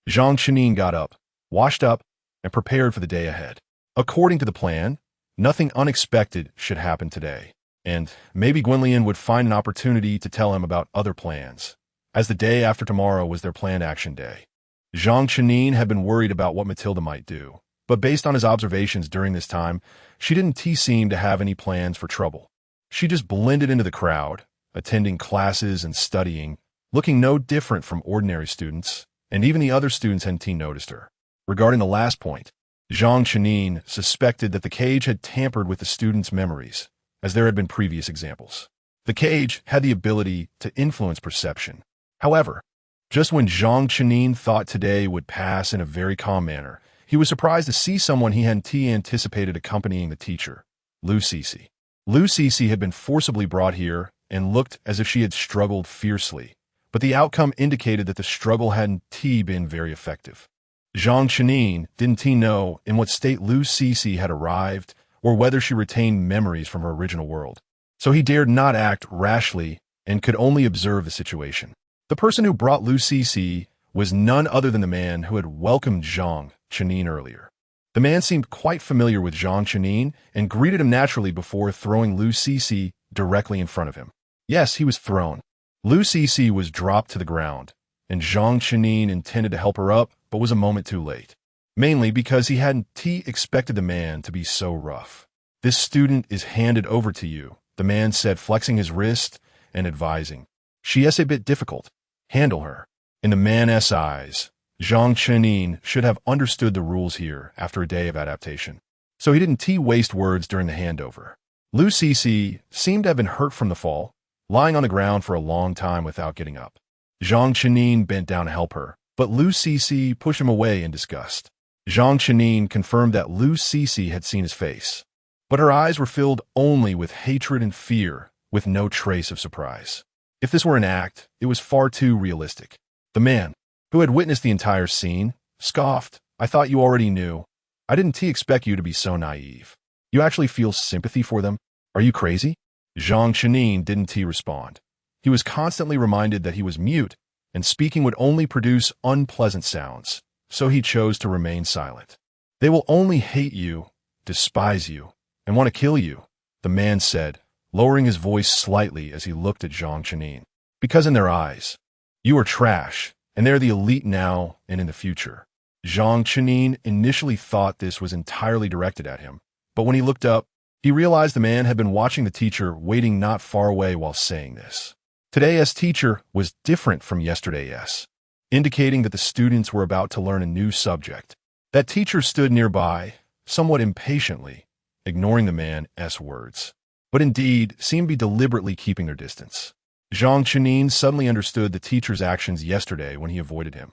Zhang Chenin got up, washed up, and prepared for the day ahead. According to the plan, nothing unexpected should happen today, and maybe Gwenlyan would find an opportunity to tell him about other plans, as the day after tomorrow was their planned action day. Zhang Chenin had been worried about what Matilda might do, but based on his observations during this time, she didn't seem to have any plans for trouble. She just blended into the crowd, attending classes and studying, looking no different from ordinary students, and even the other students hadn't noticed her. Regarding the last point, Zhang Chenin suspected that the cage had tampered with the students' memories, as there had been previous examples. The cage had the ability to influence perception. However, just when Zhang Chenin thought today would pass in a very calm manner, he was surprised to see someone he hadn't anticipated accompanying the teacher, Lu Cece. Lu Cece had been forcibly brought here and looked as if she had struggled fiercely, but the outcome indicated that the struggle hadn't been very effective. Zhang Chenin didn't know in what state Lu Cece had arrived or whether she retained memories from her original world, so he dared not act rashly and could only observe the situation. The person who brought Lu Cece was none other than the man who had welcomed Zhang Chenin earlier. The man seemed quite familiar with Zhang Chenin and greeted him naturally before throwing Lu Cece directly in front of him. Yes, he was thrown. Lu Cece was dropped to the ground, and Zhang Chenin intended to help her up, but was a moment too late. Mainly because he hadn't expected the man to be so rough. "This student is handed over to you," the man said, flexing his wrist and advising. "She is a bit difficult. Handle her." In the man's eyes, Zhang Chenin should have understood the rules here after a day of adaptation. So he didn't waste words during the handover. Lu Cece seemed to have been hurt from the fall, lying on the ground for a long time without getting up. Zhang Chenin bent down to help her, but Lu Cece pushed him away in disgust. Zhang Chenin confirmed that Lu Cece had seen his face, but her eyes were filled only with hatred and fear, with no trace of surprise. If this were an act, it was far too realistic. The man, who had witnessed the entire scene, scoffed. "I thought you already knew. I didn't expect you to be so naive. You actually feel sympathy for them? Are you crazy?" Zhang Chenin didn't respond. He was constantly reminded that he was mute, and speaking would only produce unpleasant sounds, so he chose to remain silent. "They will only hate you, despise you, and want to kill you," the man said, lowering his voice slightly as he looked at Zhang Chenin. "Because in their eyes, you are trash, and they're the elite now and in the future." Zhang Chenin initially thought this was entirely directed at him, but when he looked up, he realized the man had been watching the teacher waiting not far away while saying this. Today's teacher was different from yesterday's, indicating that the students were about to learn a new subject. That teacher stood nearby, somewhat impatiently, ignoring the man's words, but indeed seemed to be deliberately keeping their distance. Zhang Chenin suddenly understood the teacher's actions yesterday when he avoided him.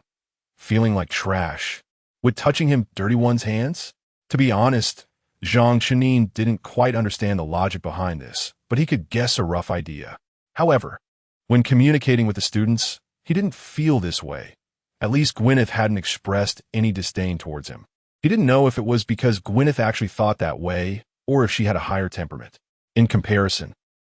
Feeling like trash. Would touching him dirty one's hands? To be honest, Zhang Chenin didn't quite understand the logic behind this, but he could guess a rough idea. However, when communicating with the students, he didn't feel this way. At least Gwyneth hadn't expressed any disdain towards him. He didn't know if it was because Gwyneth actually thought that way, or if she had a higher temperament. In comparison,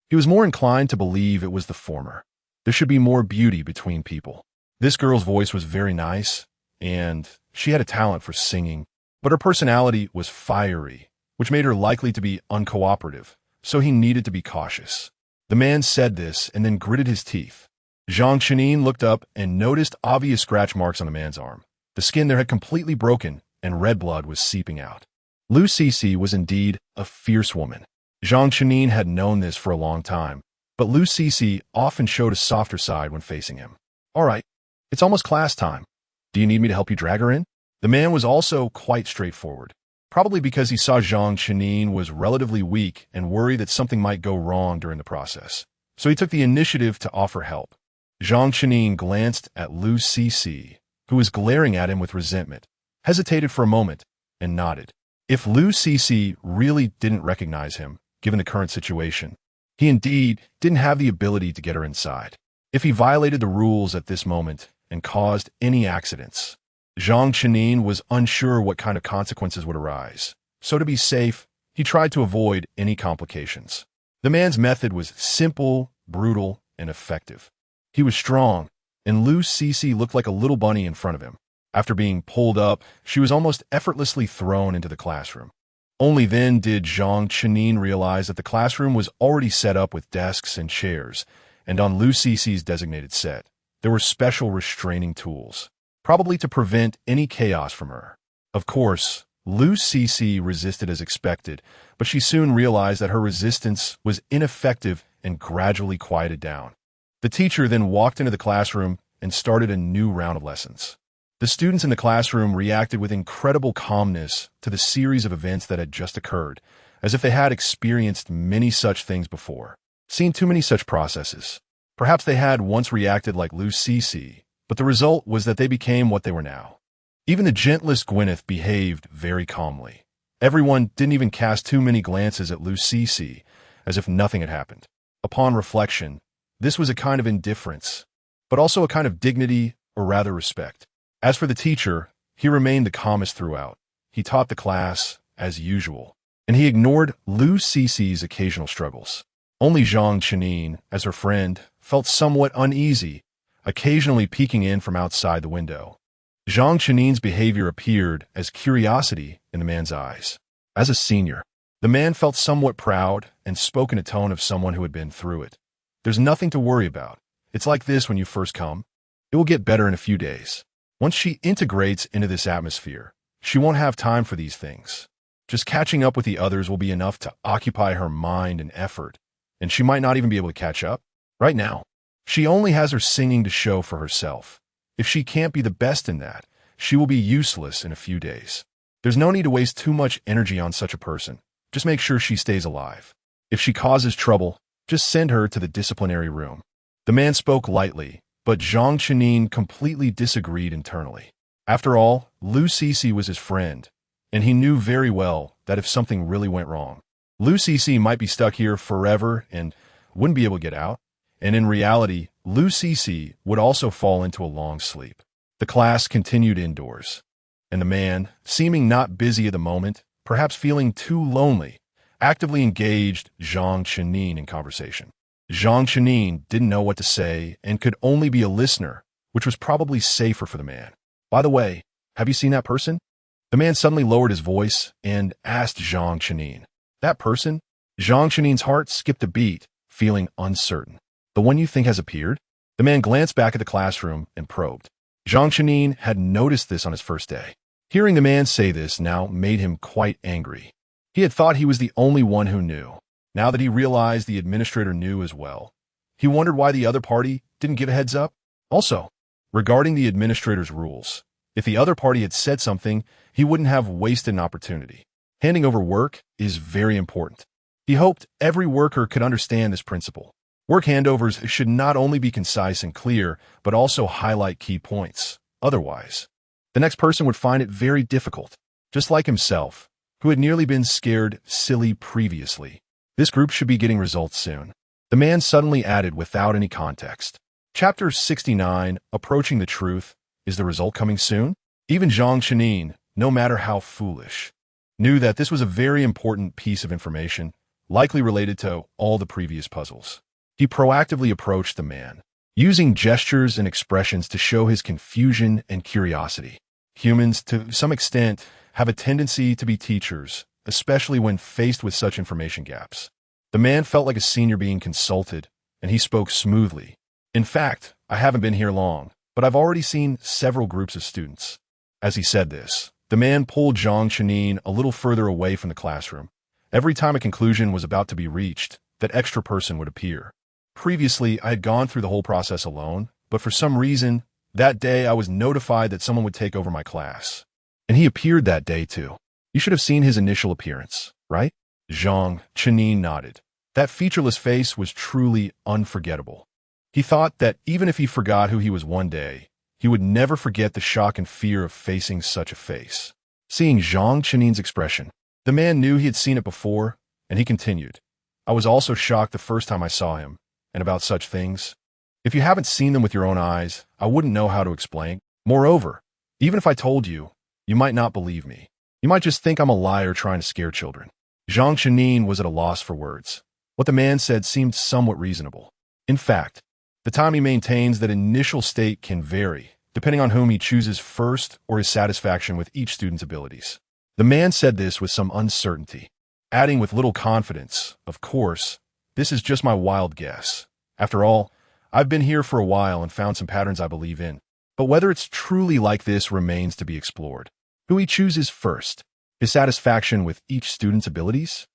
he was more inclined to believe it was the former. There should be more beauty between people. This girl's voice was very nice, and she had a talent for singing, but her personality was fiery, which made her likely to be uncooperative, so he needed to be cautious. The man said this and then gritted his teeth. Zhang Chenin looked up and noticed obvious scratch marks on the man's arm. The skin there had completely broken, and red blood was seeping out. Lu Cece was indeed a fierce woman. Zhang Chenin had known this for a long time, but Lu Cece often showed a softer side when facing him. "All right, it's almost class time. Do you need me to help you drag her in?" The man was also quite straightforward, probably because he saw Zhang Chenin was relatively weak and worried that something might go wrong during the process. So he took the initiative to offer help. Zhang Chenin glanced at Lu Cece, who was glaring at him with resentment, hesitated for a moment, and nodded. If Lu Cece really didn't recognize him, given the current situation, he indeed didn't have the ability to get her inside. If he violated the rules at this moment and caused any accidents, Zhang Chenin was unsure what kind of consequences would arise. So to be safe, he tried to avoid any complications. The man's method was simple, brutal, and effective. He was strong, and Lu Cece looked like a little bunny in front of him. After being pulled up, she was almost effortlessly thrown into the classroom. Only then did Zhang Chenin realize that the classroom was already set up with desks and chairs, and on Lu Cece's designated set, there were special restraining tools, probably to prevent any chaos from her. Of course, Lu Cece resisted as expected, but she soon realized that her resistance was ineffective and gradually quieted down. The teacher then walked into the classroom and started a new round of lessons. The students in the classroom reacted with incredible calmness to the series of events that had just occurred, as if they had experienced many such things before, seen too many such processes. Perhaps they had once reacted like Lucy, but the result was that they became what they were now. Even the gentlest Gwyneth behaved very calmly. Everyone didn't even cast too many glances at Lucy, as if nothing had happened. Upon reflection, this was a kind of indifference, but also a kind of dignity, or rather respect. As for the teacher, he remained the calmest throughout. He taught the class, as usual, and he ignored Lucy's occasional struggles. Only Zhang Chenine, as her friend, felt somewhat uneasy, occasionally peeking in from outside the window. Zhang Chenine's behavior appeared as curiosity in the man's eyes. As a senior, the man felt somewhat proud and spoke in a tone of someone who had been through it. There's nothing to worry about. It's like this when you first come. It will get better in a few days. Once she integrates into this atmosphere, she won't have time for these things. Just catching up with the others will be enough to occupy her mind and effort, and she might not even be able to catch up. Right now, she only has her singing to show for herself. If she can't be the best in that, she will be useless in a few days. There's no need to waste too much energy on such a person. Just make sure she stays alive. If she causes trouble, just send her to the disciplinary room. The man spoke lightly, but Zhang Chenine completely disagreed internally. After all, Lucy was his friend, and he knew very well that if something really went wrong, Lucy might be stuck here forever and wouldn't be able to get out. And in reality, Lucy would also fall into a long sleep. The class continued indoors, and the man, seeming not busy at the moment, perhaps feeling too lonely, actively engaged Zhang Chenine in conversation. Zhang Chenine didn't know what to say and could only be a listener, which was probably safer for the man. By the way, have you seen that person? The man suddenly lowered his voice and asked Zhang Chenine. That person? Zhang Chenine's heart skipped a beat, feeling uncertain. The one you think has appeared? The man glanced back at the classroom and probed. Zhang Chenine had noticed this on his first day. Hearing the man say this now made him quite angry. He had thought he was the only one who knew. Now that he realized the administrator knew as well, he wondered why the other party didn't give a heads up. Also, regarding the administrator's rules, if the other party had said something, he wouldn't have wasted an opportunity. Handing over work is very important. He hoped every worker could understand this principle. Work handovers should not only be concise and clear, but also highlight key points. Otherwise, the next person would find it very difficult, just like himself, who had nearly been scared silly previously. This group should be getting results soon. The man suddenly added without any context. Chapter 69, Approaching the Truth. Is the result coming soon? Even Zhang Chenine, no matter how foolish, knew that this was a very important piece of information, likely related to all the previous puzzles. He proactively approached the man, using gestures and expressions to show his confusion and curiosity. Humans, to some extent, have a tendency to be teachers, especially when faced with such information gaps. The man felt like a senior being consulted, and he spoke smoothly. In fact, I haven't been here long, but I've already seen several groups of students. As he said this, the man pulled Zhang Chenine a little further away from the classroom. Every time a conclusion was about to be reached, that extra person would appear. Previously, I had gone through the whole process alone, but for some reason, that day I was notified that someone would take over my class. And he appeared that day too. You should have seen his initial appearance, right? Zhang Chenine nodded. That featureless face was truly unforgettable. He thought that even if he forgot who he was one day, he would never forget the shock and fear of facing such a face. Seeing Zhang Chenine's expression, the man knew he had seen it before, and he continued. I was also shocked the first time I saw him, and about such things. If you haven't seen them with your own eyes, I wouldn't know how to explain. Moreover, even if I told you, you might not believe me. You might just think I'm a liar trying to scare children. Zhang Chenine was at a loss for words. What the man said seemed somewhat reasonable. In fact, the time he maintains that initial state can vary, depending on whom he chooses first or his satisfaction with each student's abilities. The man said this with some uncertainty, adding with little confidence, of course, this is just my wild guess. After all, I've been here for a while and found some patterns I believe in. But whether it's truly like this remains to be explored. Who he chooses first, his satisfaction with each student's abilities?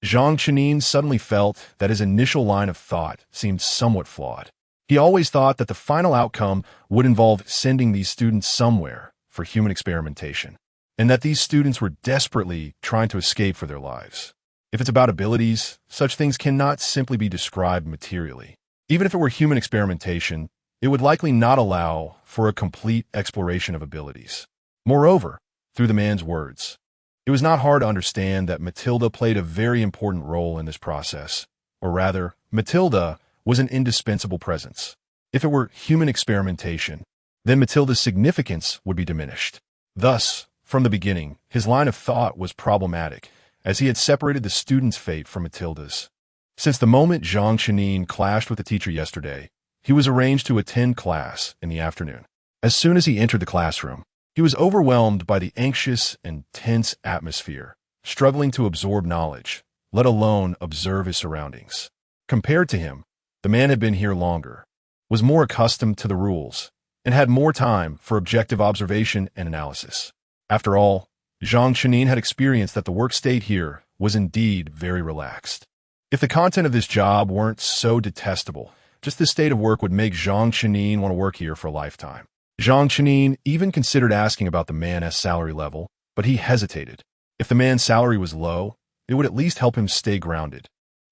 Zhang Chenine suddenly felt that his initial line of thought seemed somewhat flawed. He always thought that the final outcome would involve sending these students somewhere for human experimentation, and that these students were desperately trying to escape for their lives. If it's about abilities, such things cannot simply be described materially. Even if it were human experimentation, it would likely not allow for a complete exploration of abilities. Moreover, through the man's words, it was not hard to understand that Matilda played a very important role in this process, or rather, Matilda was an indispensable presence. If it were human experimentation, then Matilda's significance would be diminished. Thus, from the beginning, his line of thought was problematic, as he had separated the student's fate from Matilda's. Since the moment Zhang Chenin clashed with the teacher yesterday, he was arranged to attend class in the afternoon. As soon as he entered the classroom, he was overwhelmed by the anxious and tense atmosphere, struggling to absorb knowledge, let alone observe his surroundings. Compared to him, the man had been here longer, was more accustomed to the rules, and had more time for objective observation and analysis. After all, Zhang Chenin had experienced that the work state here was indeed very relaxed. If the content of this job weren't so detestable, just this state of work would make Zhang Chenin want to work here for a lifetime. Zhang Chenin even considered asking about the man's salary level, but he hesitated. If the man's salary was low, it would at least help him stay grounded.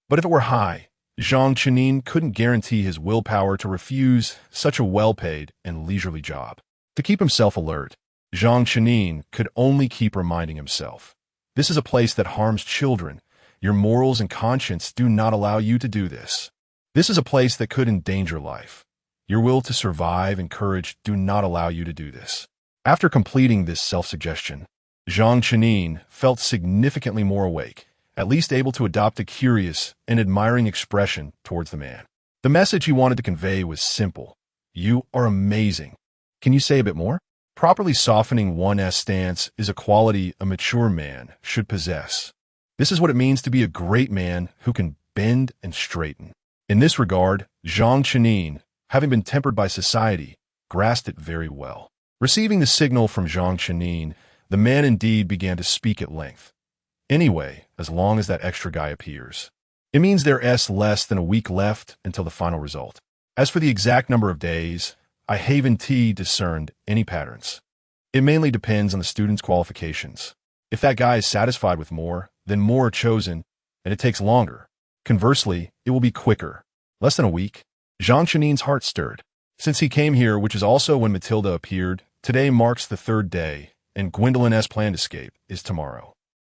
But if it were high, Zhang Chenin couldn't guarantee his willpower to refuse such a well-paid and leisurely job. To keep himself alert, Zhang Chenin could only keep reminding himself, "This is a place that harms children. Your morals and conscience do not allow you to do this. This is a place that could endanger life. Your will to survive and courage do not allow you to do this." After completing this self-suggestion, Zhang Chenin felt significantly more awake, at least able to adopt a curious and admiring expression towards the man. The message he wanted to convey was simple. "You are amazing. Can you say a bit more?" Properly softening one's stance is a quality a mature man should possess. This is what it means to be a great man who can bend and straighten. In this regard, Zhang Chenin, having been tempered by society, grasped it very well. Receiving the signal from Zhang Chenin, the man indeed began to speak at length. "Anyway, as long as that extra guy appears. It means there's less than a week left until the final result. As for the exact number of days, I haven't discerned any patterns. It mainly depends on the student's qualifications. If that guy is satisfied with more, then more are chosen, and it takes longer. Conversely, it will be quicker. Less than a week." Zhang Chenin's heart stirred. Since he came here, which is also when Matilda appeared, today marks the third day, and Gwendolyn's planned escape is tomorrow.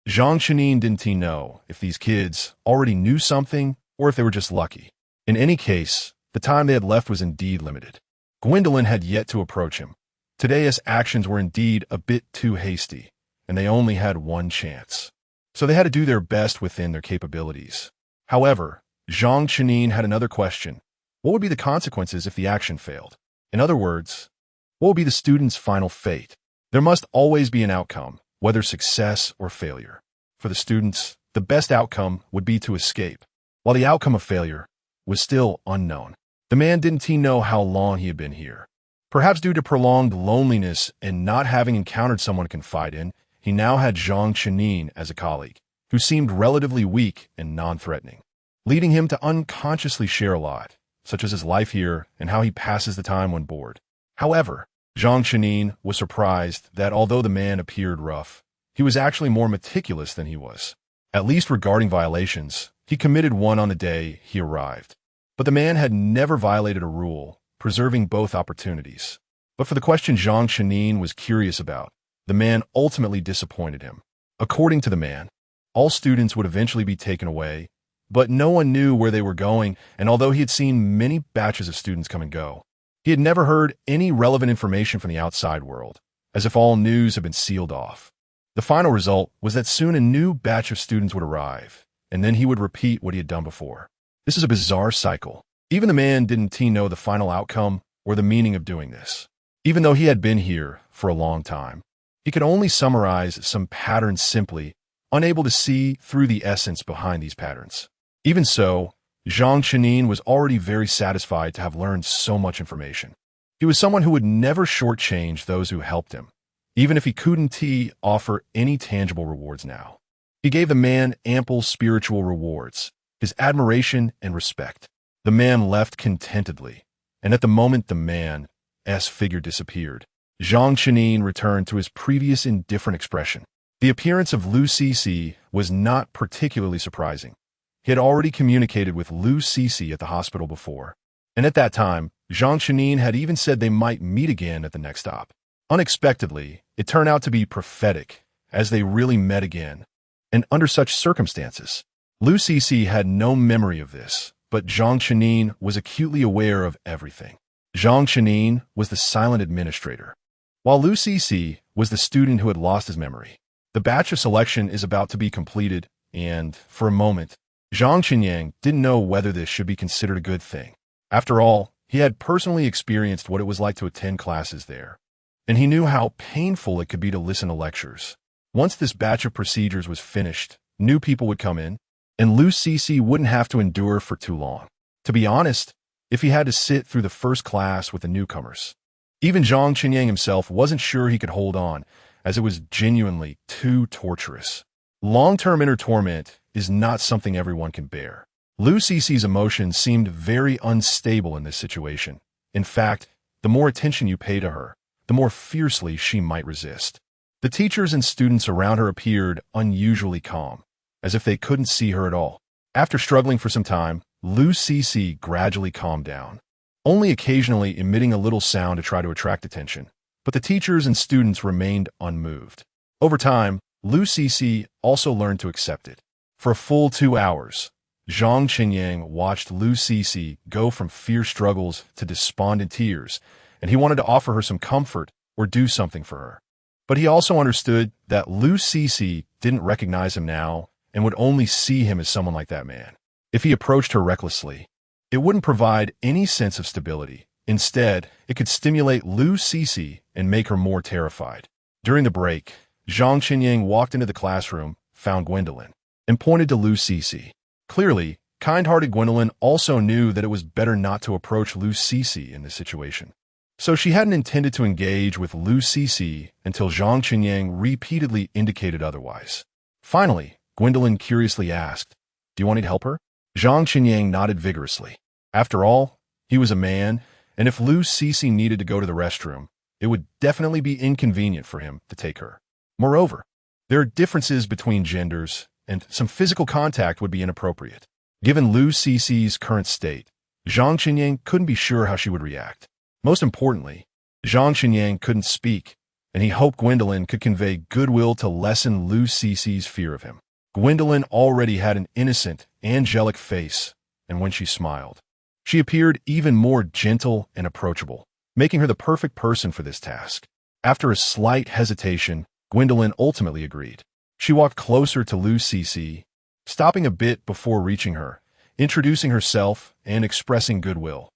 Zhang Chenin didn't know if these kids already knew something or if they were just lucky. In any case, the time they had left was indeed limited. Gwendolyn had yet to approach him. Today's actions were indeed a bit too hasty, and they only had one chance. So they had to do their best within their capabilities. However, Zhang Chenin had another question. What would be the consequences if the action failed? In other words, what would be the student's final fate? There must always be an outcome, whether success or failure. For the students, the best outcome would be to escape, while the outcome of failure was still unknown. The man didn't know how long he had been here. Perhaps due to prolonged loneliness and not having encountered someone to confide in, he now had Zhang Chenin as a colleague, who seemed relatively weak and non-threatening, leading him to unconsciously share a lot, such as his life here and how he passes the time when bored. However, Zhang Chenin was surprised that although the man appeared rough, he was actually more meticulous than he was. At least regarding violations, he committed one on the day he arrived. But the man had never violated a rule, preserving both opportunities. But for the question Zhang Chenin was curious about, the man ultimately disappointed him. According to the man, all students would eventually be taken away, but no one knew where they were going, and although he had seen many batches of students come and go, he had never heard any relevant information from the outside world, as if all news had been sealed off. The final result was that soon a new batch of students would arrive, and then he would repeat what he had done before. This is a bizarre cycle. Even the man didn't know the final outcome or the meaning of doing this. Even though he had been here for a long time, he could only summarize some patterns simply, unable to see through the essence behind these patterns. Even so, Zhang Chenin was already very satisfied to have learned so much information. He was someone who would never shortchange those who helped him, even if he couldn't offer any tangible rewards now. He gave the man ample spiritual rewards, his admiration and respect. The man left contentedly, and at the moment the man's figure disappeared, Zhang Chenin returned to his previous indifferent expression. The appearance of Lu Cece was not particularly surprising. He had already communicated with Lu Cece at the hospital before, and at that time, Zhang Chenin had even said they might meet again at the next stop. Unexpectedly, it turned out to be prophetic, as they really met again. And under such circumstances, Lu Cece had no memory of this, but Zhang Chenin was acutely aware of everything. Zhang Chenin was the silent administrator, while Lu Cece was the student who had lost his memory. The batch of selection is about to be completed, and, for a moment, Zhang Qinyang didn't know whether this should be considered a good thing. After all, he had personally experienced what it was like to attend classes there, and he knew how painful it could be to listen to lectures. Once this batch of procedures was finished, new people would come in, and Lu Cece wouldn't have to endure for too long. To be honest, if he had to sit through the first class with the newcomers, even Zhang Qinyang himself wasn't sure he could hold on, as it was genuinely too torturous. Long-term inner torment is not something everyone can bear. Lu Cece's emotions seemed very unstable in this situation. In fact, the more attention you pay to her, the more fiercely she might resist. The teachers and students around her appeared unusually calm, as if they couldn't see her at all. After struggling for some time, Lu Cece gradually calmed down, only occasionally emitting a little sound to try to attract attention. But the teachers and students remained unmoved. Over time, Lu Cece also learned to accept it. For a full 2 hours, Zhang Qinyang watched Lu Cece go from fierce struggles to despondent tears, and he wanted to offer her some comfort or do something for her. But he also understood that Lu Cece didn't recognize him now and would only see him as someone like that man. If he approached her recklessly, it wouldn't provide any sense of stability. Instead, it could stimulate Lu Cece and make her more terrified. During the break, Zhang Qinyang walked into the classroom, found Gwendolyn, and pointed to Lu Cece. Clearly, kind-hearted Gwendolyn also knew that it was better not to approach Lu Cece in this situation. So she hadn't intended to engage with Lu Cece until Zhang Qinyang repeatedly indicated otherwise. Finally, Gwendolyn curiously asked, "Do you want me to help her?" Zhang Qinyang nodded vigorously. After all, he was a man, and if Lu Cece needed to go to the restroom, it would definitely be inconvenient for him to take her. Moreover, there are differences between genders, and some physical contact would be inappropriate. Given Lu Cece's current state, Zhang Qinyang couldn't be sure how she would react. Most importantly, Zhang Qinyang couldn't speak, and he hoped Gwendolyn could convey goodwill to lessen Lu Cece's fear of him. Gwendolyn already had an innocent, angelic face, and when she smiled, she appeared even more gentle and approachable, making her the perfect person for this task. After a slight hesitation, Gwendolyn ultimately agreed. She walked closer to Lu Cece, stopping a bit before reaching her, introducing herself and expressing goodwill.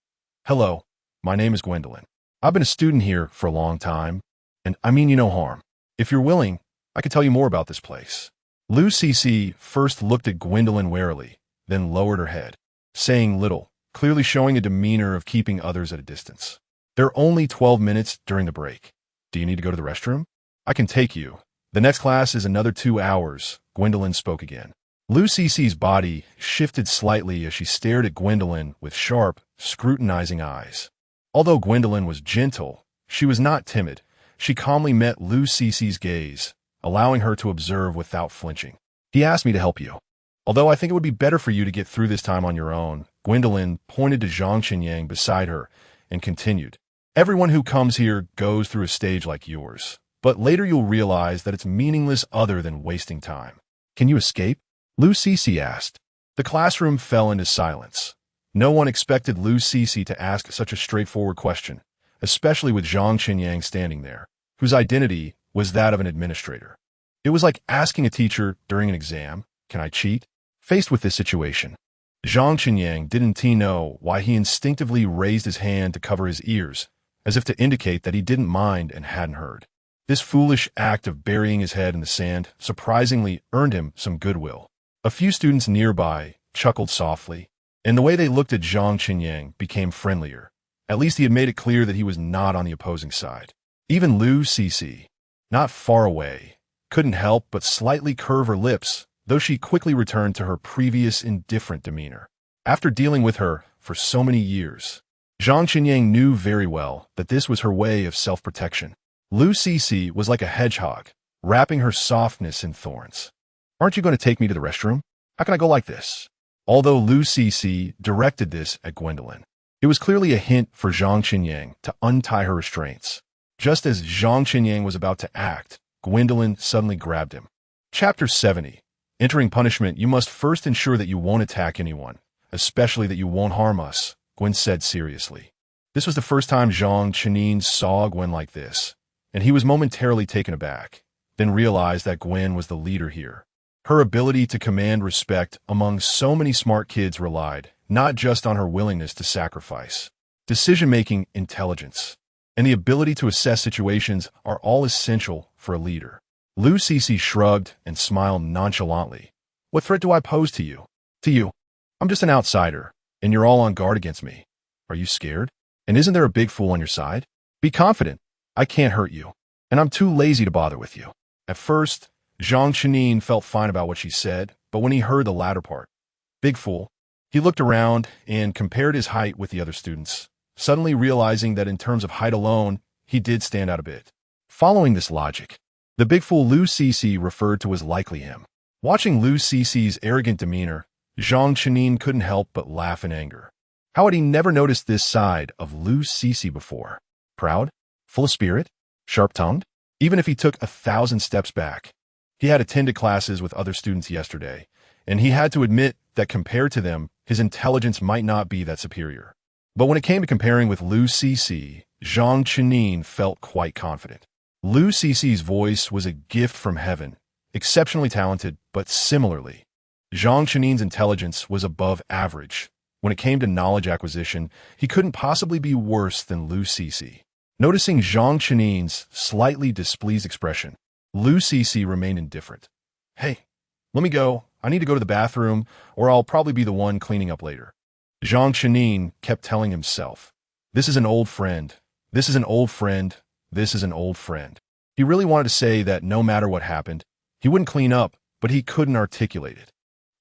"Hello, my name is Gwendolyn. I've been a student here for a long time, and I mean you no harm. If you're willing, I can tell you more about this place." Lu Cece first looked at Gwendolyn warily, then lowered her head, saying little, clearly showing a demeanor of keeping others at a distance. "There are only 12 minutes during the break. Do you need to go to the restroom? I can take you. The next class is another 2 hours, Gwendolyn spoke again. Lu Cece's body shifted slightly as she stared at Gwendolyn with sharp, scrutinizing eyes. Although Gwendolyn was gentle, she was not timid. She calmly met Lu Cece's gaze, allowing her to observe without flinching. "He asked me to help you. Although I think it would be better for you to get through this time on your own," Gwendolyn pointed to Zhang Qinyang beside her and continued. "Everyone who comes here goes through a stage like yours, but later you'll realize that it's meaningless other than wasting time." "Can you escape?" Lu Cece asked. The classroom fell into silence. No one expected Lu Cece to ask such a straightforward question, especially with Zhang Qinyang standing there, whose identity was that of an administrator. It was like asking a teacher during an exam, "Can I cheat?" Faced with this situation, Zhang Qinyang didn't know why he instinctively raised his hand to cover his ears, as if to indicate that he didn't mind and hadn't heard. This foolish act of burying his head in the sand surprisingly earned him some goodwill. A few students nearby chuckled softly, and the way they looked at Zhang Qinyang became friendlier. At least he had made it clear that he was not on the opposing side. Even Lu Cece, not far away, couldn't help but slightly curve her lips, though she quickly returned to her previous indifferent demeanor. After dealing with her for so many years, Zhang Qinyang knew very well that this was her way of self-protection. Lu Cece was like a hedgehog, wrapping her softness in thorns. Aren't you going to take me to the restroom? How can I go like this? Although Lu Cece directed this at Gwendolyn, it was clearly a hint for Zhang Qinyang to untie her restraints. Just as Zhang Qinyang was about to act, Gwendolyn suddenly grabbed him. Chapter 70. Entering punishment, you must first ensure that you won't attack anyone, especially that you won't harm us, Gwen said seriously. This was the first time Zhang Qinying saw Gwen like this, and he was momentarily taken aback, then realized that Gwen was the leader here. Her ability to command respect among so many smart kids relied not just on her willingness to sacrifice. Decision-making, intelligence, and the ability to assess situations are all essential for a leader. Lu Cece shrugged and smiled nonchalantly. What threat do I pose to you? To you. I'm just an outsider, and you're all on guard against me. Are you scared? And isn't there a big fool on your side? Be confident. I can't hurt you, and I'm too lazy to bother with you. At first, Zhang Qinying felt fine about what she said, but when he heard the latter part, big fool, he looked around and compared his height with the other students, suddenly realizing that in terms of height alone, he did stand out a bit. Following this logic, the big fool Lu Cece referred to as likely him. Watching Lu Cece's arrogant demeanor, Zhang Qinying couldn't help but laugh in anger. How had he never noticed this side of Lu Cece before? Proud? Full of spirit? Sharp-tongued? Even if he took 1,000 steps back. He had attended classes with other students yesterday, and he had to admit that compared to them, his intelligence might not be that superior. But when it came to comparing with Lu Cece, Zhang Qinying felt quite confident. Lu Cece's voice was a gift from heaven, exceptionally talented, but similarly, Zhang Qinying's intelligence was above average. When it came to knowledge acquisition, he couldn't possibly be worse than Lu Cece. Noticing Zhang Qinying's slightly displeased expression, Lu Cece remained indifferent. Hey, let me go. I need to go to the bathroom, or I'll probably be the one cleaning up later. Zhang Qinying kept telling himself, this is an old friend. This is an old friend. This is an old friend. He really wanted to say that no matter what happened, he wouldn't clean up, but he couldn't articulate it.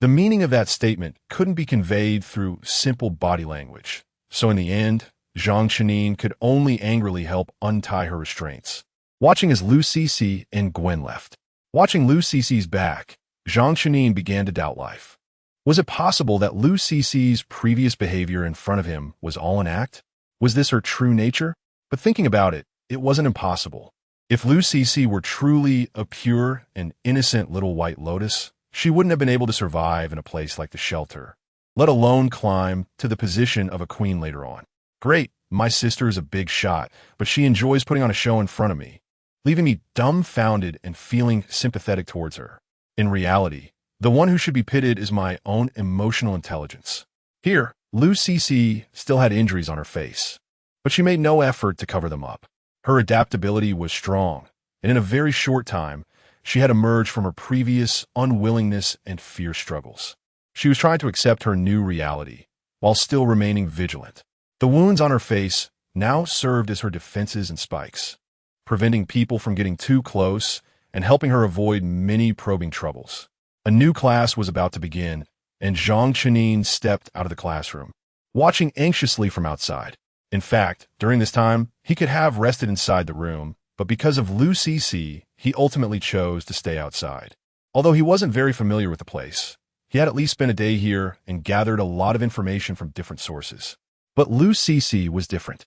The meaning of that statement couldn't be conveyed through simple body language. So in the end, Zhang Qinying could only angrily help untie her restraints. Watching as Lu Cece and Gwen left. Watching Lu Cece's back, Zhang Qinying began to doubt life. Was it possible that Lu Cece's previous behavior in front of him was all an act? Was this her true nature? But thinking about it, it wasn't impossible. If Lu Cece were truly a pure and innocent little white lotus, she wouldn't have been able to survive in a place like the shelter, let alone climb to the position of a queen later on. Great, my sister is a big shot, but she enjoys putting on a show in front of me, leaving me dumbfounded and feeling sympathetic towards her. In reality, the one who should be pitied is my own emotional intelligence. Here, Lu Cece still had injuries on her face, but she made no effort to cover them up. Her adaptability was strong, and in a very short time, she had emerged from her previous unwillingness and fear struggles. She was trying to accept her new reality, while still remaining vigilant. The wounds on her face now served as her defenses and spikes, preventing people from getting too close and helping her avoid many probing troubles. A new class was about to begin, and Zhang Qinying stepped out of the classroom, watching anxiously from outside. In fact, during this time, he could have rested inside the room, but because of Lu Cece, he ultimately chose to stay outside. Although he wasn't very familiar with the place, he had at least spent a day here and gathered a lot of information from different sources. But Lu Cece was different.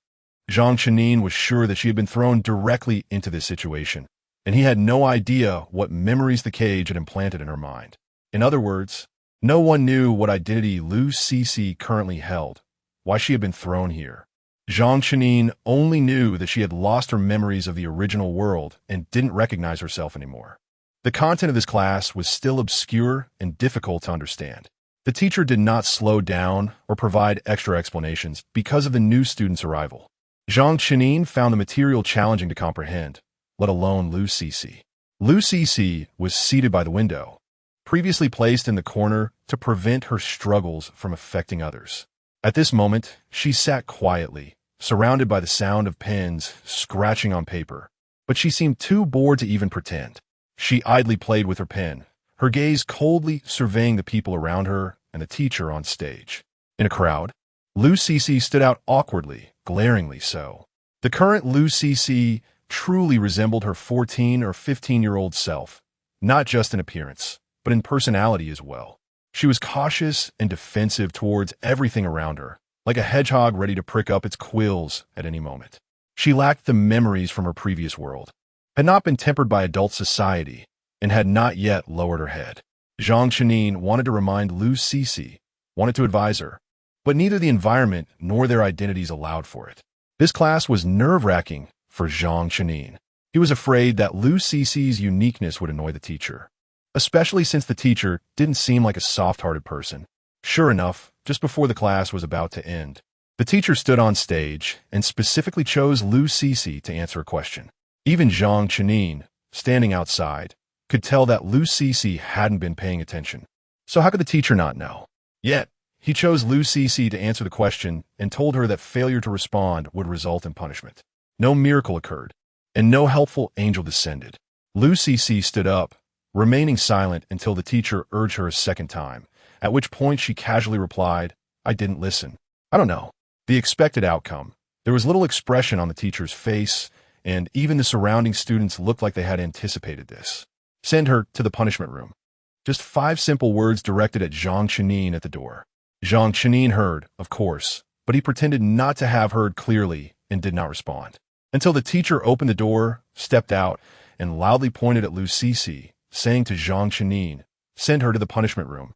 Zhang Qinying was sure that she had been thrown directly into this situation, and he had no idea what memories the cage had implanted in her mind. In other words, no one knew what identity Lu Cece currently held, why she had been thrown here. Zhang Qinying only knew that she had lost her memories of the original world and didn't recognize herself anymore. The content of this class was still obscure and difficult to understand. The teacher did not slow down or provide extra explanations because of the new student's arrival. Zhang Qinying found the material challenging to comprehend, let alone Lu Cece. Lu Cece was seated by the window, previously placed in the corner to prevent her struggles from affecting others. At this moment, she sat quietly, surrounded by the sound of pens scratching on paper, but she seemed too bored to even pretend. She idly played with her pen, her gaze coldly surveying the people around her and the teacher on stage. In a crowd, Lu Cece stood out awkwardly, glaringly so. The current Lu Cece truly resembled her 14 or 15-year-old self, not just in appearance, but in personality as well. She was cautious and defensive towards everything around her, like a hedgehog ready to prick up its quills at any moment. She lacked the memories from her previous world, had not been tempered by adult society, and had not yet lowered her head. Zhang Chenin wanted to remind Lu Cixi, wanted to advise her, but neither the environment nor their identities allowed for it. This class was nerve-wracking for Zhang Chenin. He was afraid that Lu Cixi's uniqueness would annoy the teacher, especially since the teacher didn't seem like a soft-hearted person. Sure enough, just before the class was about to end, the teacher stood on stage and specifically chose Lu Cixi to answer a question. Even Zhang Chenin, standing outside, could tell that Lu Cixi hadn't been paying attention. So how could the teacher not know? Yet, he chose Lu Cixi to answer the question and told her that failure to respond would result in punishment. No miracle occurred, and no helpful angel descended. Lu Cixi stood up, remaining silent until the teacher urged her a second time, at which point she casually replied, "I didn't listen. I don't know." The expected outcome. There was little expression on the teacher's face, and even the surrounding students looked like they had anticipated this. Send her to the punishment room. Just 5 simple words directed at Zhang Chenin at the door. Zhang Chenin heard, of course, but he pretended not to have heard clearly and did not respond. Until the teacher opened the door, stepped out, and loudly pointed at Lu Cixi, saying to Zhang Chenin, "Send her to the punishment room."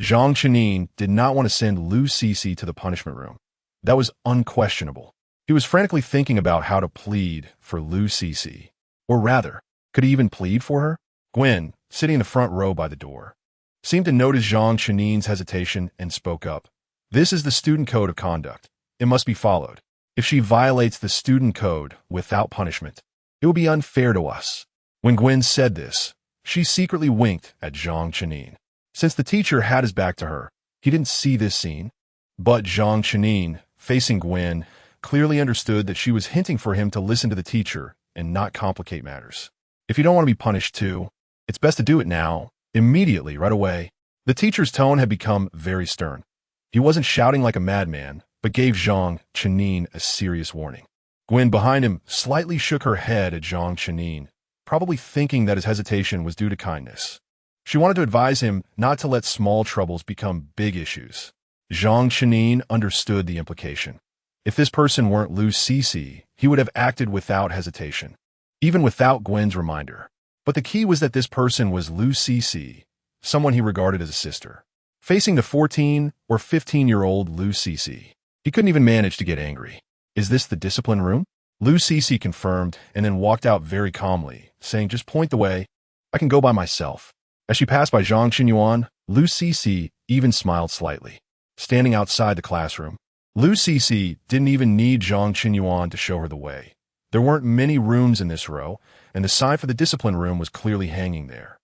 Zhang Chenin did not want to send Lu Cixi to the punishment room. That was unquestionable. He was frantically thinking about how to plead for Lu Cixi. Or rather, could he even plead for her? Gwen, sitting in the front row by the door, seemed to notice Zhang Chenin's hesitation and spoke up. "This is the student code of conduct. It must be followed. If she violates the student code without punishment, it will be unfair to us." When Gwen said this, she secretly winked at Zhang Chenin. Since the teacher had his back to her, he didn't see this scene. But Zhang Chenin, facing Gwen, clearly understood that she was hinting for him to listen to the teacher and not complicate matters. If you don't want to be punished too, it's best to do it now, immediately, right away. The teacher's tone had become very stern. He wasn't shouting like a madman, but gave Zhang Chenin a serious warning. Gwen behind him slightly shook her head at Zhang Chenin, probably thinking that his hesitation was due to kindness. She wanted to advise him not to let small troubles become big issues. Zhang Chenin understood the implication. If this person weren't Lu Cixi, he would have acted without hesitation, even without Gwen's reminder. But the key was that this person was Lu Cixi, someone he regarded as a sister. Facing the 14 or 15-year-old Lu Cixi, he couldn't even manage to get angry. "Is this the discipline room?" Lu Cixi confirmed and then walked out very calmly, saying, "Just point the way. I can go by myself." As she passed by Zhang Qinyuan, Lu Cixi even smiled slightly. Standing outside the classroom, Lu Cixi didn't even need Zhang Qinyuan to show her the way. There weren't many rooms in this row, and the sign for the discipline room was clearly hanging there.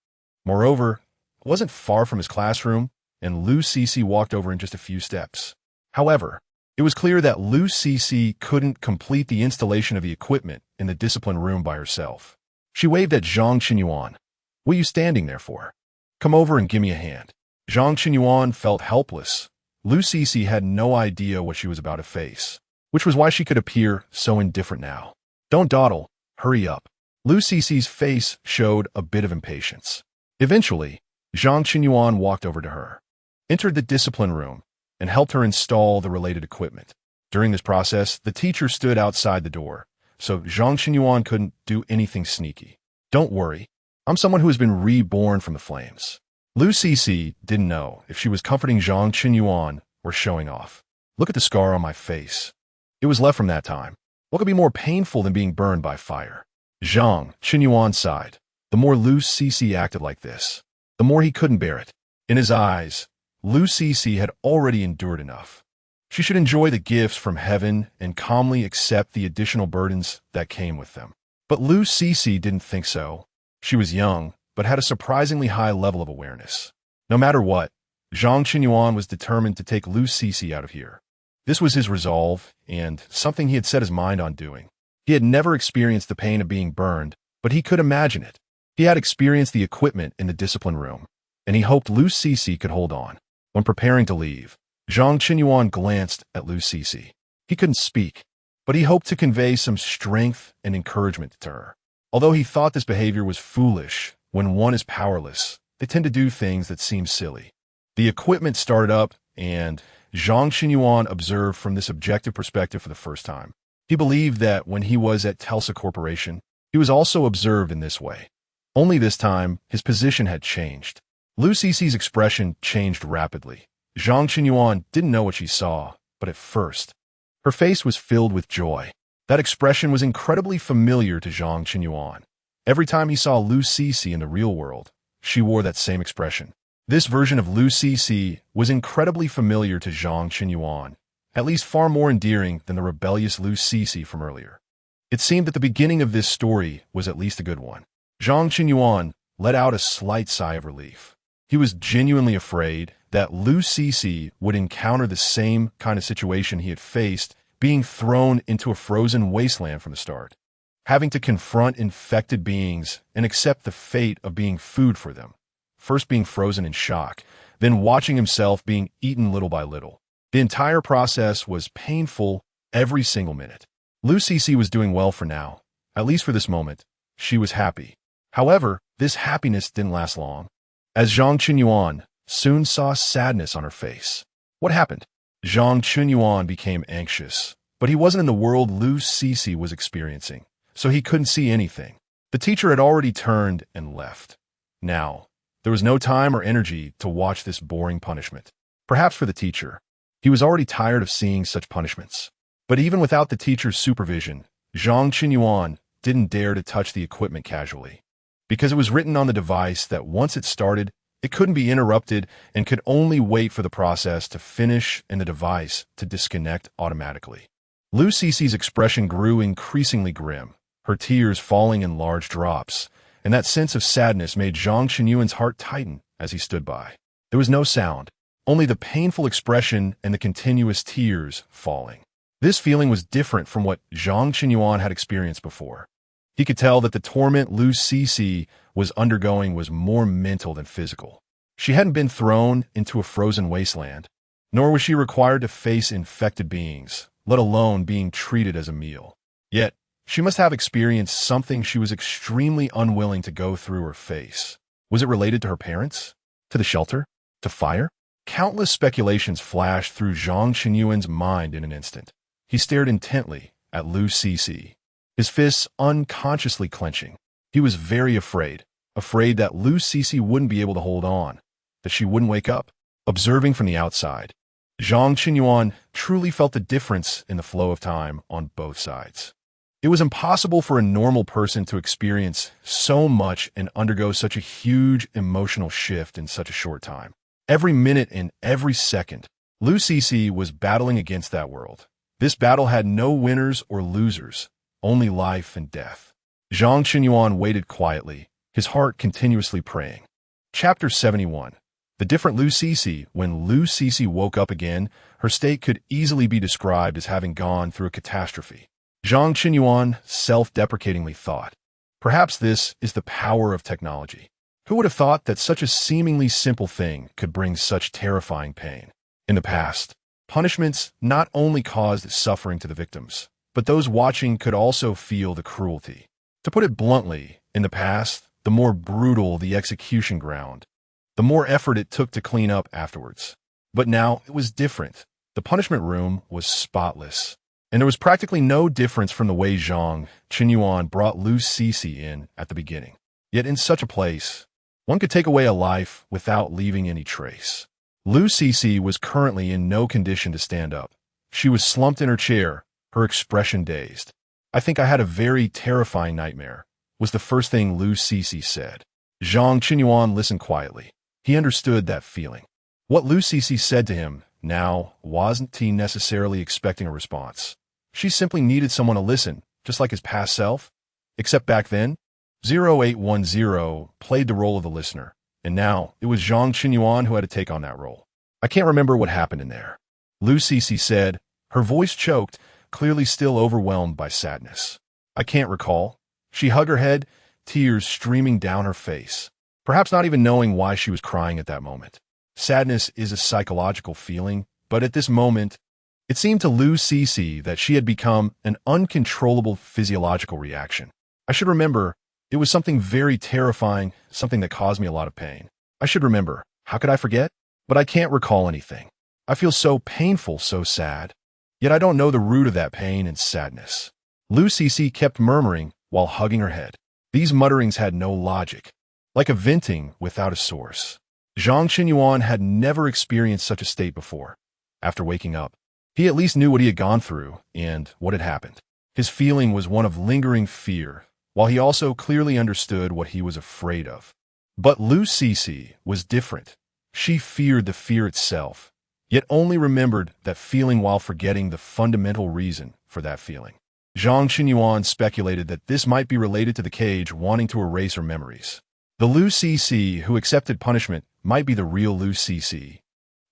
Moreover, it wasn't far from his classroom, and Lu Cixi walked over in just a few steps. However, it was clear that Lu Cixi couldn't complete the installation of the equipment in the discipline room by herself. She waved at Zhang Qinyuan. "What are you standing there for? Come over and give me a hand." Zhang Qinyuan felt helpless. Lu Cixi had no idea what she was about to face, which was why she could appear so indifferent now. "Don't dawdle. Hurry up." Lu Cixi's face showed a bit of impatience. Eventually, Zhang Qinyuan walked over to her, entered the discipline room, and helped her install the related equipment. During this process, the teacher stood outside the door, so Zhang Qinyuan couldn't do anything sneaky. "Don't worry. I'm someone who has been reborn from the flames." Lu Cixi didn't know if she was comforting Zhang Qinyuan or showing off. "Look at the scar on my face. It was left from that time. What could be more painful than being burned by fire?" Zhang Qinyuan sighed. The more Lu Cixi acted like this, the more he couldn't bear it. In his eyes, Lu Cixi had already endured enough. She should enjoy the gifts from heaven and calmly accept the additional burdens that came with them. But Lu Cixi didn't think so. She was young, but had a surprisingly high level of awareness. No matter what, Zhang Qinyuan was determined to take Lu Cixi out of here. This was his resolve, and something he had set his mind on doing. He had never experienced the pain of being burned, but he could imagine it. He had experienced the equipment in the discipline room, and he hoped Lu Cixi could hold on. When preparing to leave, Zhang Qinyuan glanced at Lu Cixi. He couldn't speak. but he hoped to convey some strength and encouragement to her. Although he thought this behavior was foolish, when one is powerless, they tend to do things that seem silly. The equipment started up, and Zhang Qinyuan observed from this objective perspective for the first time. He believed that when he was at Telsa Corporation, he was also observed in this way. Only this time, his position had changed. Lu Cici's expression changed rapidly. Zhang Qinyuan didn't know what she saw, but at first, her face was filled with joy. That expression was incredibly familiar to Zhang Qinyuan. Every time he saw Lu Cici in the real world, she wore that same expression. This version of Lu Cici was incredibly familiar to Zhang Qinyuan, at least far more endearing than the rebellious Lu Cici from earlier. It seemed that the beginning of this story was at least a good one. Zhang Qinyuan let out a slight sigh of relief. He was genuinely afraid that Lu Cici would encounter the same kind of situation he had faced, being thrown into a frozen wasteland from the start, having to confront infected beings and accept the fate of being food for them, first being frozen in shock, then watching himself being eaten little by little. The entire process was painful every single minute. Lu Cici was doing well for now, at least for this moment. She was happy. However, this happiness didn't last long, as Zhang Qinyuan soon saw sadness on her face. What happened? Zhang Qinyuan became anxious, but he wasn't in the world Lu Cici was experiencing, so he couldn't see anything. The teacher had already turned and left. Now, there was no time or energy to watch this boring punishment. Perhaps for the teacher, he was already tired of seeing such punishments. But even without the teacher's supervision, Zhang Qinyuan didn't dare to touch the equipment casually, because it was written on the device that once it started, it couldn't be interrupted and could only wait for the process to finish and the device to disconnect automatically. Lu Cici's expression grew increasingly grim, her tears falling in large drops, and that sense of sadness made Zhang Qinyuan's heart tighten as he stood by. There was no sound, only the painful expression and the continuous tears falling. This feeling was different from what Zhang Qinyuan had experienced before. He could tell that the torment Lu Cici was undergoing was more mental than physical. She hadn't been thrown into a frozen wasteland, nor was she required to face infected beings, let alone being treated as a meal. Yet, she must have experienced something she was extremely unwilling to go through or face. Was it related to her parents? To the shelter? To fire? Countless speculations flashed through Zhang Qinyuan's mind in an instant. He stared intently at Lu Cici, his fists unconsciously clenching. He was very afraid that Lu Cici wouldn't be able to hold on, that she wouldn't wake up. Observing from the outside, Zhang Qinyuan truly felt the difference in the flow of time on both sides. It was impossible for a normal person to experience so much and undergo such a huge emotional shift in such a short time. Every minute and every second, Lu Cici was battling against that world. This battle had no winners or losers, only life and death. Zhang Qinyuan waited quietly, his heart continuously praying. Chapter 71. The different Lu Cici. When Lu Cici woke up again, her state could easily be described as having gone through a catastrophe. Zhang Qinyuan self-deprecatingly thought, perhaps this is the power of technology. Who would have thought that such a seemingly simple thing could bring such terrifying pain? In the past, punishments not only caused suffering to the victims, but those watching could also feel the cruelty. To put it bluntly, in the past, the more brutal the execution ground, the more effort it took to clean up afterwards. But now it was different. The punishment room was spotless, and there was practically no difference from the way Zhang Qinyuan brought Lu Cici in at the beginning. Yet in such a place, one could take away a life without leaving any trace. Lu Cici was currently in no condition to stand up. She was slumped in her chair, her expression dazed. "I think I had a very terrifying nightmare," was the first thing Lu Cici said. Zhang Qinyuan listened quietly. He understood that feeling. What Lu Cici said to him now wasn't he necessarily expecting a response. She simply needed someone to listen, just like his past self. Except back then, 0810 played the role of the listener, and now it was Zhang Qinyuan who had to take on that role. "I can't remember what happened in there," Lu Cici said, her voice choked, clearly still overwhelmed by sadness. "I can't recall." She hugged her head, tears streaming down her face, perhaps not even knowing why she was crying at that moment. Sadness is a psychological feeling, but at this moment, It seemed to Lu Cece that she had become an uncontrollable physiological reaction. I should remember, it was something very terrifying, something that caused me a lot of pain. I should remember. How could I forget? But I can't recall anything. I feel so painful, so sad. Yet I don't know the root of that pain and sadness. Lu Cece kept murmuring while hugging her head. These mutterings had no logic, like a venting without a source. Zhang Qinyuan had never experienced such a state before. After waking up, he at least knew what he had gone through and what had happened. His feeling was one of lingering fear, while he also clearly understood what he was afraid of. But Lu Cece was different. She feared the fear itself, yet only remembered that feeling while forgetting the fundamental reason for that feeling. Zhang Qinyuan speculated that this might be related to the cage wanting to erase her memories. The Lu Cece who accepted punishment might be the real Lu Cece,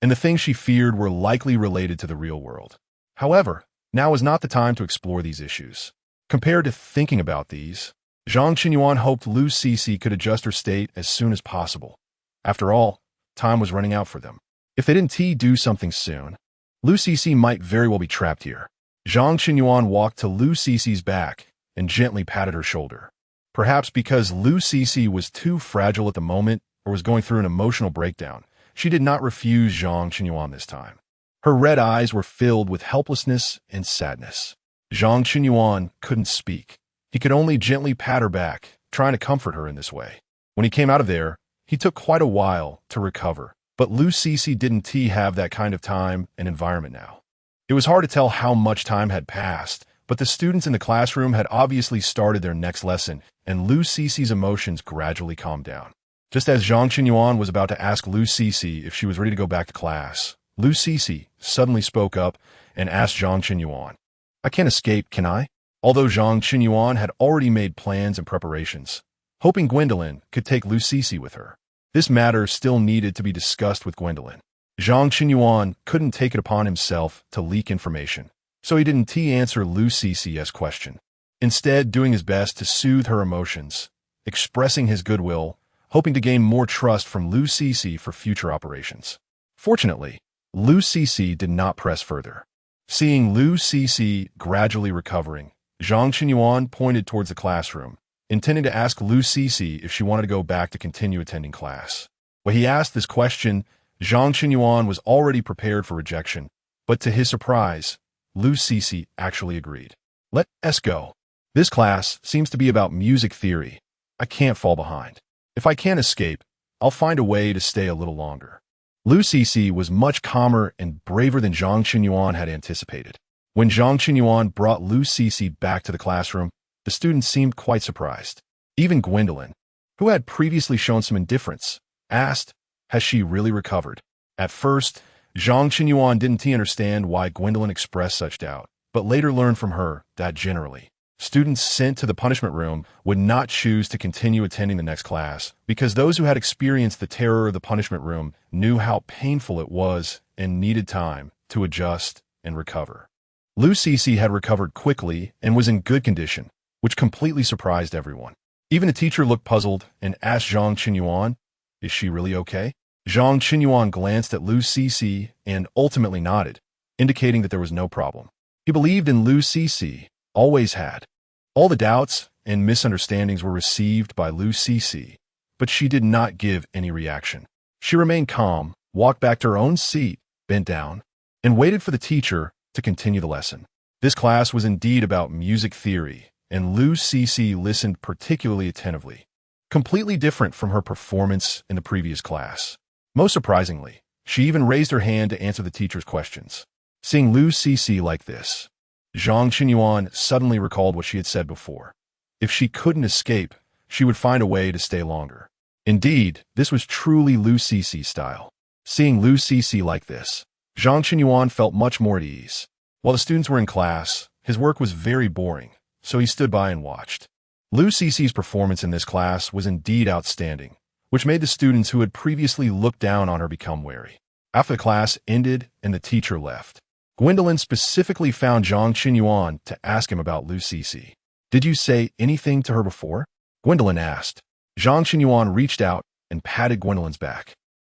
and the things she feared were likely related to the real world. However, now is not the time to explore these issues. Compared to thinking about these, Zhang Qinyuan hoped Lu Cece could adjust her state as soon as possible. After all, time was running out for them. If they didn't do something soon, Lu Cece might very well be trapped here. Zhang Qinyuan walked to Lu Cece's back and gently patted her shoulder. Perhaps because Lu Cece was too fragile at the moment or was going through an emotional breakdown, she did not refuse Zhang Qinyuan this time. Her red eyes were filled with helplessness and sadness. Zhang Qinyuan couldn't speak. He could only gently pat her back, trying to comfort her in this way. When he came out of there, he took quite a while to recover, but Lu Cece didn't have that kind of time and environment now. It was hard to tell how much time had passed, but the students in the classroom had obviously started their next lesson, and Lu Cece's emotions gradually calmed down. Just as Zhang Qinyuan was about to ask Lu Cece if she was ready to go back to class, Lu Cece suddenly spoke up and asked Zhang Qinyuan, "I can't escape, can I?" Although Zhang Qinyuan had already made plans and preparations, hoping Gwendolyn could take Lu Cece with her. This matter still needed to be discussed with Gwendolyn. Zhang Qinyuan couldn't take it upon himself to leak information, so he didn't answer Lu Cece's question, instead doing his best to soothe her emotions, expressing his goodwill, hoping to gain more trust from Lu Cece for future operations. Fortunately, Lu Cece did not press further. Seeing Lu Cece gradually recovering, Zhang Qinyuan pointed towards the classroom, intending to ask Lu Cece if she wanted to go back to continue attending class. When he asked this question, Zhang Qinyuan was already prepared for rejection, but to his surprise, Lu Cece actually agreed. "Let us go. This class seems to be about music theory. I can't fall behind. If I can't escape, I'll find a way to stay a little longer." Lu Cece was much calmer and braver than Zhang Qinyuan had anticipated. When Zhang Qinyuan brought Lu Cece back to the classroom, the students seemed quite surprised. Even Gwendolyn, who had previously shown some indifference, asked, "Has she really recovered?" At first, Zhang Qinyuan didn't understand why Gwendolyn expressed such doubt, but later learned from her that generally, students sent to the punishment room would not choose to continue attending the next class because those who had experienced the terror of the punishment room knew how painful it was and needed time to adjust and recover. Lu Cece had recovered quickly and was in good condition, which completely surprised everyone. Even the teacher looked puzzled and asked Zhang Qinyuan, "Is she really okay?" Zhang Qinyuan glanced at Lu Cece and ultimately nodded, indicating that there was no problem. He believed in Lu Cece, always had. All the doubts and misunderstandings were received by Lu Cece, but she did not give any reaction. She remained calm, walked back to her own seat, bent down, and waited for the teacher to continue the lesson. This class was indeed about music theory, and Lu Cece listened particularly attentively, completely different from her performance in the previous class. Most surprisingly, she even raised her hand to answer the teacher's questions. Seeing Lu Cece like this, Zhang Qinyuan suddenly recalled what she had said before. If she couldn't escape, she would find a way to stay longer. Indeed, this was truly Lu Cece's style. Seeing Lu Cece like this, Zhang Qinyuan felt much more at ease. While the students were in class, his work was very boring, so he stood by and watched. Lu Cece's performance in this class was indeed outstanding, which made the students who had previously looked down on her become wary. After the class ended and the teacher left, Gwendolyn specifically found Zhang Qinyuan to ask him about Lu Cece. "Did you say anything to her before?" Gwendolyn asked. Zhang Qinyuan reached out and patted Gwendolyn's back,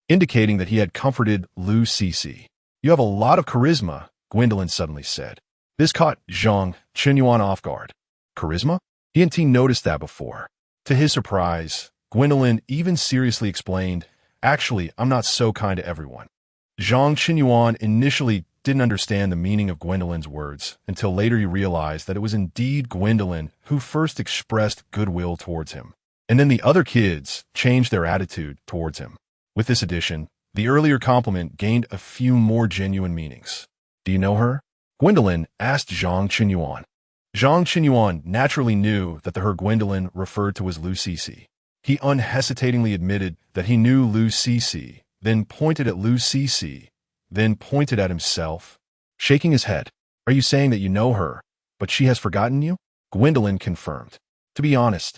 indicating that he had comforted Lu Cece. "You have a lot of charisma," Gwendolyn suddenly said. This caught Zhang Qinyuan off guard. Charisma? He hadn't noticed that before. To his surprise, Gwendolyn even seriously explained, actually, I'm not so kind to everyone. Zhang Qinyuan initially didn't understand the meaning of Gwendolyn's words until later he realized that it was indeed Gwendolyn who first expressed goodwill towards him. And then the other kids changed their attitude towards him. With this addition, the earlier compliment gained a few more genuine meanings. Do you know her? Gwendolyn asked Zhang Qinyuan. Zhang Qinyuan naturally knew that the her Gwendolyn referred to as Lu Cece. He unhesitatingly admitted that he knew Lu Cece, then pointed at Lu Cece, then pointed at himself, shaking his head. Are you saying that you know her, but she has forgotten you? Gwendolyn confirmed. To be honest,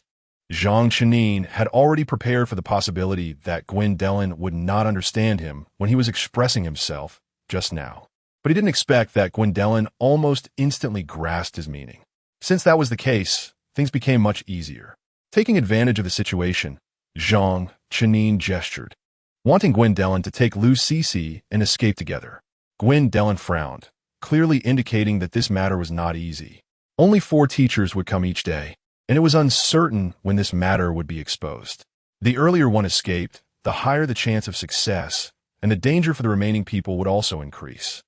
Zhang Qinyuan had already prepared for the possibility that Gwendolyn would not understand him when he was expressing himself just now. But he didn't expect that Gwendolyn almost instantly grasped his meaning. Since that was the case, things became much easier. Taking advantage of the situation, Zhang Qinyuan gestured, wanting Gwendolyn to take Lu Cece and escape together. Gwendolyn frowned, clearly indicating that this matter was not easy. Only 4 teachers would come each day, and it was uncertain when this matter would be exposed. The earlier one escaped, the higher the chance of success, and the danger for the remaining people would also increase.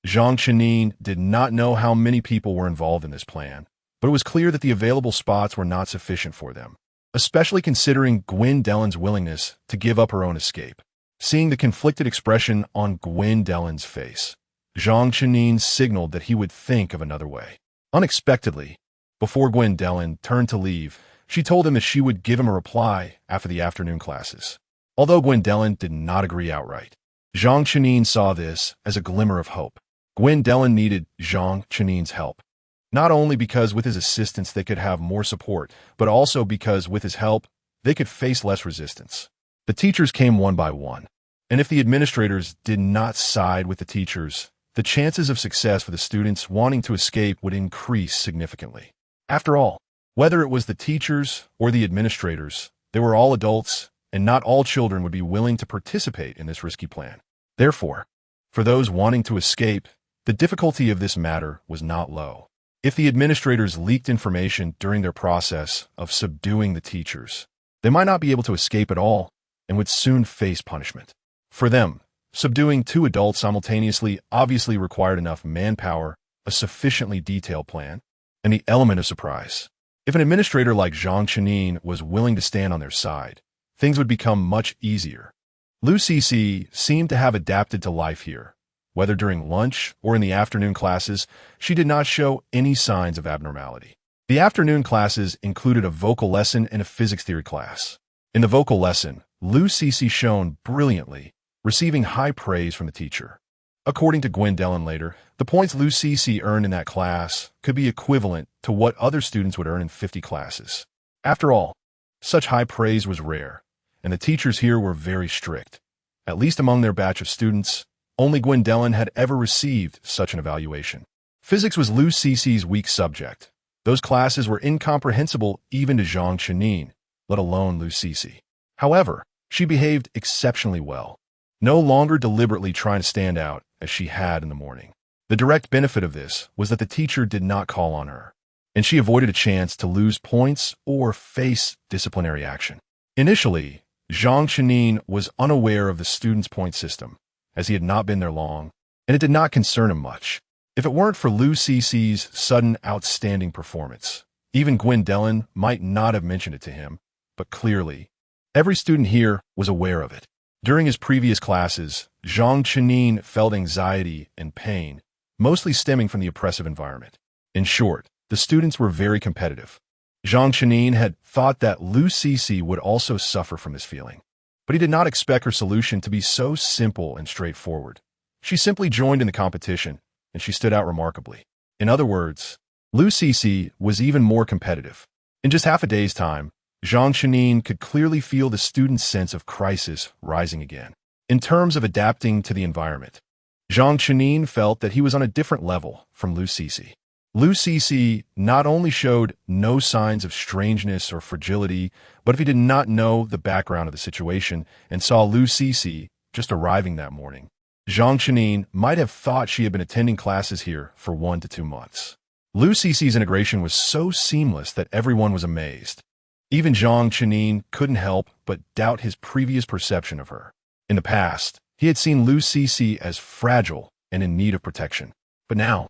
Zhang Qinyuan did not know how many people were involved in this plan, but it was clear that the available spots were not sufficient for them, especially considering Gwendolyn's willingness to give up her own escape. Seeing the conflicted expression on Gwendolyn's face, Zhang Qinyuan signaled that he would think of another way. Unexpectedly, before Gwendolyn turned to leave, she told him that she would give him a reply after the afternoon classes. Although Gwendolyn did not agree outright, Zhang Qinyuan saw this as a glimmer of hope. Gwendolyn needed Zhang Qinyuan's help, not only because with his assistance they could have more support, but also because with his help, they could face less resistance. The teachers came one by one, and if the administrators did not side with the teachers, the chances of success for the students wanting to escape would increase significantly. After all, whether it was the teachers or the administrators, they were all adults, and not all children would be willing to participate in this risky plan. Therefore, for those wanting to escape, the difficulty of this matter was not low. If the administrators leaked information during their process of subduing the teachers, they might not be able to escape at all and would soon face punishment. For them, subduing 2 adults simultaneously obviously required enough manpower, a sufficiently detailed plan, and the element of surprise. If an administrator like Zhang Qinyuan was willing to stand on their side, things would become much easier. Lu Cece seemed to have adapted to life here. Whether during lunch or in the afternoon classes, she did not show any signs of abnormality. The afternoon classes included a vocal lesson and a physics theory class. In the vocal lesson, Lu Cece shone brilliantly, receiving high praise from the teacher. According to Gwendolyn later, the points Lu Cece earned in that class could be equivalent to what other students would earn in 50 classes. After all, such high praise was rare, and the teachers here were very strict. At least among their batch of students, only Gwendolyn had ever received such an evaluation. Physics was Lu Cece's weak subject. Those classes were incomprehensible even to Zhang Qinyuan, let alone Lu Cece. However, she behaved exceptionally well, no longer deliberately trying to stand out as she had in the morning. The direct benefit of this was that the teacher did not call on her, and she avoided a chance to lose points or face disciplinary action. Initially, Zhang Qinyuan was unaware of the students' point system, as he had not been there long, and it did not concern him much. If it weren't for Lu Cece's sudden outstanding performance, even Gwendolyn might not have mentioned it to him, but clearly, every student here was aware of it. During his previous classes, Zhang Qinyuan felt anxiety and pain, mostly stemming from the oppressive environment. In short, the students were very competitive. Zhang Qinyuan had thought that Lu Cece would also suffer from this feeling, but he did not expect her solution to be so simple and straightforward. She simply joined in the competition, and she stood out remarkably. In other words, Lu Cece was even more competitive. In just half a day's time, Zhang Qinyuan could clearly feel the student's sense of crisis rising again. In terms of adapting to the environment, Zhang Qinyuan felt that he was on a different level from Lu Cece. Lu Cece not only showed no signs of strangeness or fragility, but if he did not know the background of the situation and saw Lu Cece just arriving that morning, Zhang Chenin might have thought she had been attending classes here for 1 to 2 months. Lu Cici's integration was so seamless that everyone was amazed. Even Zhang Chenin couldn't help but doubt his previous perception of her. In the past, he had seen Lu Cici as fragile and in need of protection. But now,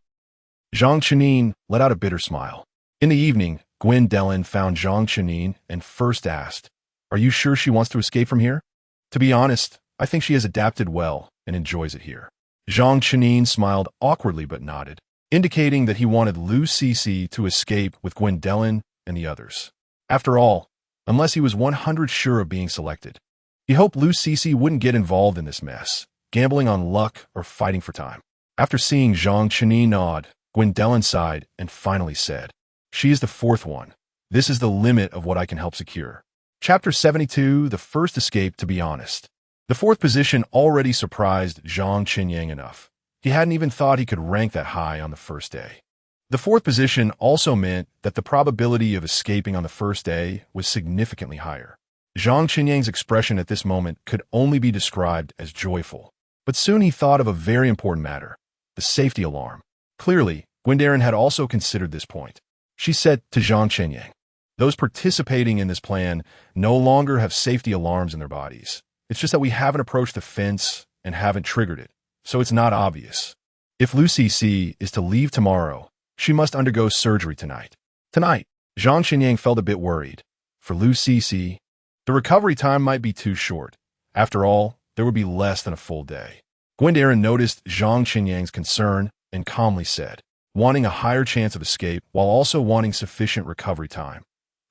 Zhang Chenin let out a bitter smile. In the evening, Gwendolyn found Zhang Chenin and first asked, "Are you sure she wants to escape from here?" "To be honest, I think she has adapted well and enjoys it here." Zhang Chenin smiled awkwardly but nodded, indicating that he wanted Lu Cici to escape with Gwendolyn and the others. After all, unless he was 100% sure of being selected, he hoped Lu Cici wouldn't get involved in this mess, gambling on luck or fighting for time. After seeing Zhang Chenin nod, Gwendolyn sighed and finally said, "She is the fourth one. This is the limit of what I can help secure." Chapter 72, The First Escape, to be honest. The fourth position already surprised Zhang Chenyang enough. He hadn't even thought he could rank that high on the first day. The fourth position also meant that the probability of escaping on the first day was significantly higher. Zhang Chenyang's expression at this moment could only be described as joyful. But soon he thought of a very important matter, the safety alarm. Clearly, Gwendolyn had also considered this point. She said to Zhang Chenyang, "Those participating in this plan no longer have safety alarms in their bodies. It's just that we haven't approached the fence and haven't triggered it, so it's not obvious. If Lu Cici is to leave tomorrow, she must undergo surgery tonight." Tonight, Zhang Chenyang felt a bit worried. For Lu Cici, the recovery time might be too short. After all, there would be less than a full day. Gwendolyn noticed Zhang Chenyang's concern and calmly said, "Wanting a higher chance of escape while also wanting sufficient recovery time.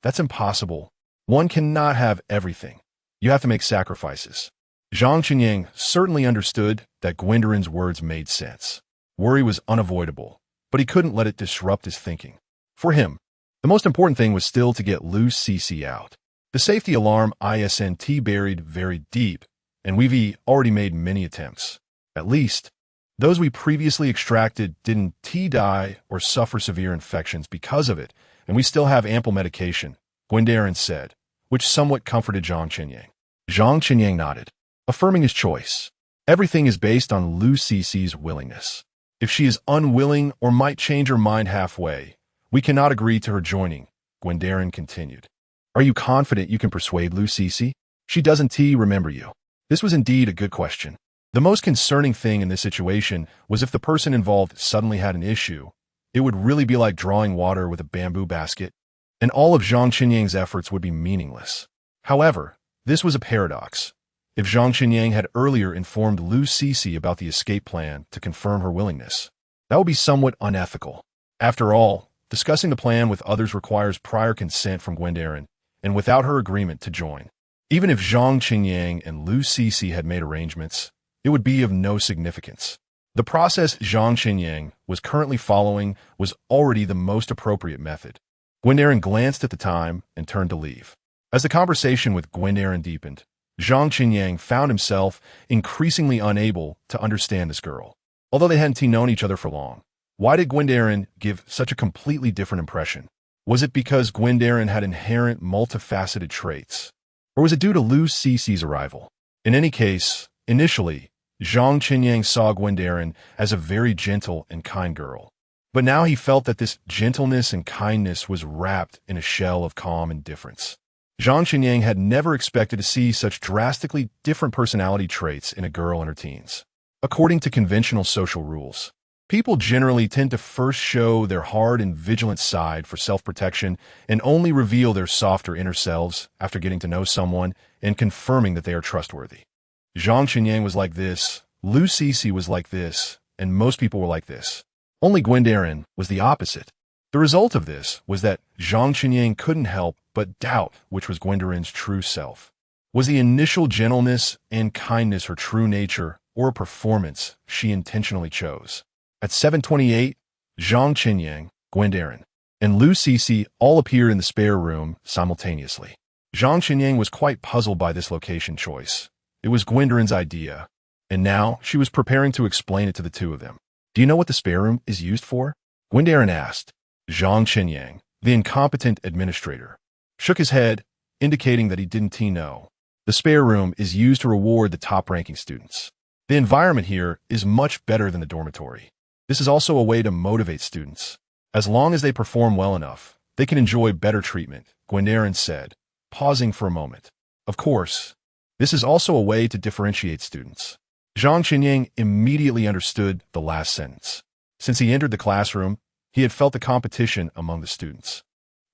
That's impossible. One cannot have everything. You have to make sacrifices." Zhang Chenyang certainly understood that Gwendolyn's words made sense. Worry was unavoidable, but he couldn't let it disrupt his thinking. For him, the most important thing was still to get Lu Cici out. The safety alarm isn't buried very deep, and we've already made many attempts. At least, those we previously extracted didn't die or suffer severe infections because of it, and we still have ample medication, Gwendolyn said, which somewhat comforted Zhang Chenyang. Zhang Chenyang nodded, affirming his choice. Everything is based on Lu Cici's willingness. If she is unwilling or might change her mind halfway, we cannot agree to her joining, Gwendolyn continued. "Are you confident you can persuade Lu Cici? She doesn't remember you." This was indeed a good question. The most concerning thing in this situation was if the person involved suddenly had an issue, it would really be like drawing water with a bamboo basket, and all of Zhang Chenyang's efforts would be meaningless. However, this was a paradox. If Zhang Chenyang had earlier informed Lu Cici about the escape plan to confirm her willingness, that would be somewhat unethical. After all, discussing the plan with others requires prior consent from Gwendolyn, and without her agreement to join. Even if Zhang Chenyang and Lu Cici had made arrangements, it would be of no significance. The process Zhang Chenyang was currently following was already the most appropriate method. Gwendolyn glanced at the time and turned to leave. As the conversation with Gwendolyn deepened, Zhang Chenyang found himself increasingly unable to understand this girl. Although they hadn't known each other for long, why did Gwendolyn give such a completely different impression? Was it because Gwendolyn had inherent multifaceted traits? Or was it due to Lu Cici's arrival? In any case, initially, Zhang Chenyang saw Gwendolyn as a very gentle and kind girl. But now he felt that this gentleness and kindness was wrapped in a shell of calm indifference. Zhang Chenyang had never expected to see such drastically different personality traits in a girl in her teens. According to conventional social rules, people generally tend to first show their hard and vigilant side for self-protection and only reveal their softer inner selves after getting to know someone and confirming that they are trustworthy. Zhang Chenyang was like this, Lu Cici was like this, and most people were like this. Only Gwendolyn was the opposite. The result of this was that Zhang Chenyang couldn't help but doubt which was Gwendolyn's true self. Was the initial gentleness and kindness her true nature, or a performance she intentionally chose? At 7:28, Zhang Chenyang, Gwendolyn, and Lu Cici all appeared in the spare room simultaneously. Zhang Chenyang was quite puzzled by this location choice. It was Gwendolyn's idea, and now she was preparing to explain it to the two of them. "Do you know what the spare room is used for?" Gwendolyn asked. Zhang Chenyang, the incompetent administrator, shook his head, indicating that he didn't know. "The spare room is used to reward the top-ranking students. The environment here is much better than the dormitory. This is also a way to motivate students. As long as they perform well enough, they can enjoy better treatment, Gwendarin said, pausing for a moment. Of course, this is also a way to differentiate students. Zhang Qinying immediately understood the last sentence. Since he entered the classroom, he had felt the competition among the students.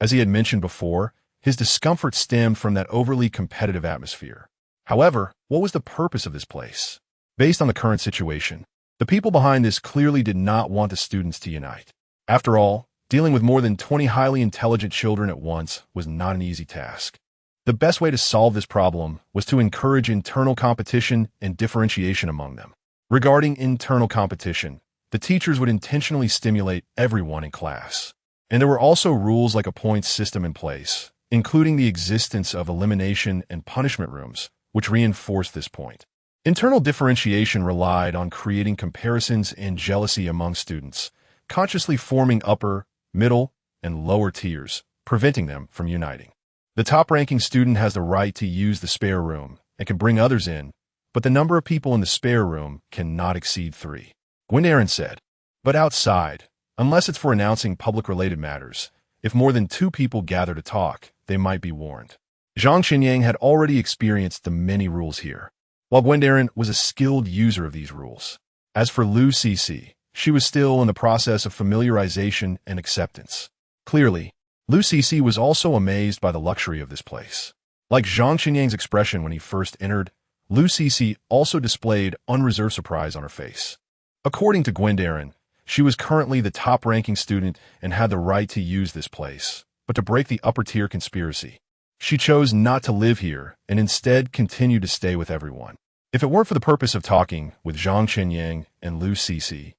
As he had mentioned before, his discomfort stemmed from that overly competitive atmosphere. However, what was the purpose of this place? Based on the current situation, the people behind this clearly did not want the students to unite. After all, dealing with more than 20 highly intelligent children at once was not an easy task. The best way to solve this problem was to encourage internal competition and differentiation among them. Regarding internal competition, the teachers would intentionally stimulate everyone in class. And there were also rules like a points system in place, including the existence of elimination and punishment rooms, which reinforced this point. Internal differentiation relied on creating comparisons and jealousy among students, consciously forming upper, middle, and lower tiers, preventing them from uniting. The top-ranking student has the right to use the spare room and can bring others in, but the number of people in the spare room cannot exceed 3. Gwendarin said. But outside, unless it's for announcing public-related matters, if more than 2 people gather to talk, they might be warned. Zhang Qinying had already experienced the many rules here, while Gwendarin was a skilled user of these rules. As for Lu Cece, she was still in the process of familiarization and acceptance. Clearly, Lu Cece was also amazed by the luxury of this place. Like Zhang Qinying's expression when he first entered, Lu Cece also displayed unreserved surprise on her face. According to Gwendarin, she was currently the top-ranking student and had the right to use this place, but to break the upper-tier conspiracy. She chose not to live here and instead continued to stay with everyone. If it weren't for the purpose of talking with Zhang Qinying and Lu Cece,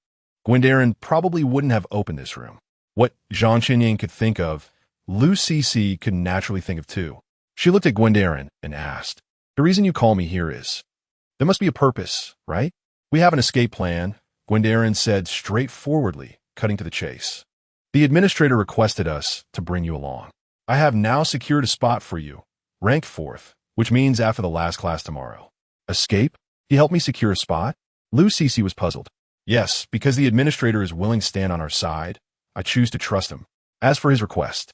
Gwendarin probably wouldn't have opened this room. What Zhang Qinying could think of, Lu Cece could naturally think of too. She looked at Gwendarin and asked, "The reason you call me here is, there must be a purpose, right?" "We have an escape plan," Gwendarin said straightforwardly, cutting to the chase. "The administrator requested us to bring you along. I have now secured a spot for you, rank 4th, which means after the last class tomorrow." "Escape? He helped me secure a spot?" Lu Cece was puzzled. "Yes, because the administrator is willing to stand on our side. I choose to trust him. As for his request,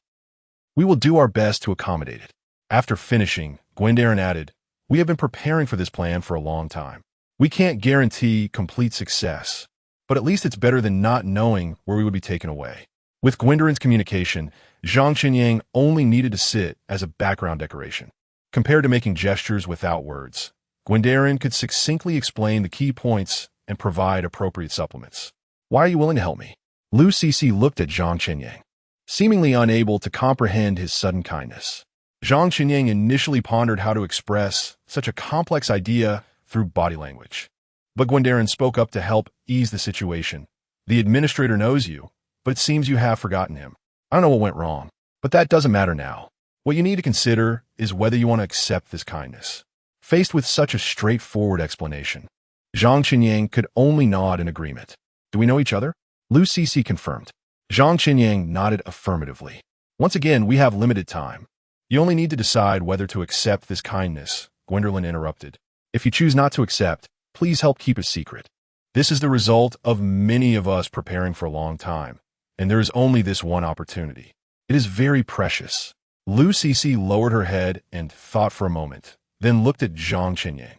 we will do our best to accommodate it." After finishing, Gwendarin added, "We have been preparing for this plan for a long time. We can't guarantee complete success, but at least it's better than not knowing where we would be taken away." With Gwendarin's communication, Zhang Qinying only needed to sit as a background decoration. Compared to making gestures without words, Gwendarin could succinctly explain the key points and provide appropriate supplements. "Why are you willing to help me?" Lu Cece looked at Zhang Qinying, seemingly unable to comprehend his sudden kindness. Zhang Qinying initially pondered how to express such a complex idea through body language. But Gwendarin spoke up to help ease the situation. "The administrator knows you, but it seems you have forgotten him. I don't know what went wrong, but that doesn't matter now. What you need to consider is whether you want to accept this kindness." Faced with such a straightforward explanation, Zhang Qinying could only nod in agreement. "Do we know each other?" Lu Cece confirmed. Zhang Qinying nodded affirmatively. "Once again, we have limited time. You only need to decide whether to accept this kindness," Gwendolen interrupted. "If you choose not to accept, please help keep it secret. This is the result of many of us preparing for a long time, and there is only this one opportunity. It is very precious." Lu Cece lowered her head and thought for a moment, then looked at Zhang Qinying.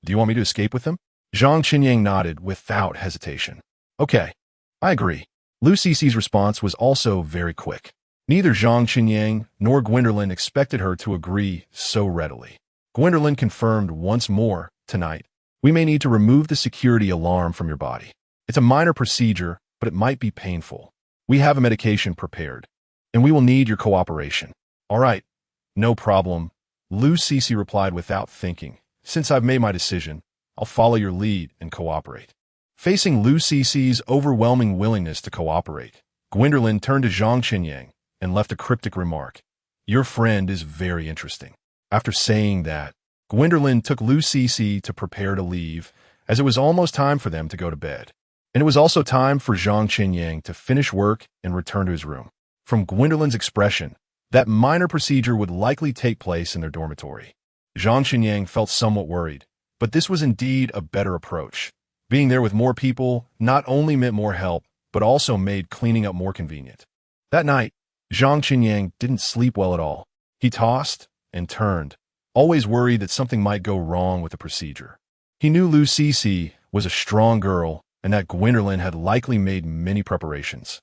"Do you want me to escape with them?" Zhang Qinying nodded without hesitation. "Okay, I agree." Lu Cece's response was also very quick. Neither Zhang Qinying nor Gwendolen expected her to agree so readily. Gwendolen confirmed once more, "Tonight, we may need to remove the security alarm from your body. It's a minor procedure, but it might be painful. We have a medication prepared, and we will need your cooperation." "All right, no problem," Lu Cece replied without thinking. "Since I've made my decision, I'll follow your lead and cooperate." Facing Lu Cece's overwhelming willingness to cooperate, Gwendolen turned to Zhang Qinying and left a cryptic remark. "Your friend is very interesting." After saying that, Gwendolen took Lu Cece to prepare to leave, as it was almost time for them to go to bed. And it was also time for Zhang Qinying to finish work and return to his room. From Gwendolen's expression, that minor procedure would likely take place in their dormitory. Zhang Qinying felt somewhat worried, But this was indeed a better approach. Being there with more people not only meant more help, but also made cleaning up more convenient. That night, Zhang Qinyang didn't sleep well at all. He tossed and turned, always worried that something might go wrong with the procedure. He knew Lu Cixi was a strong girl and that Gwendolyn had likely made many preparations.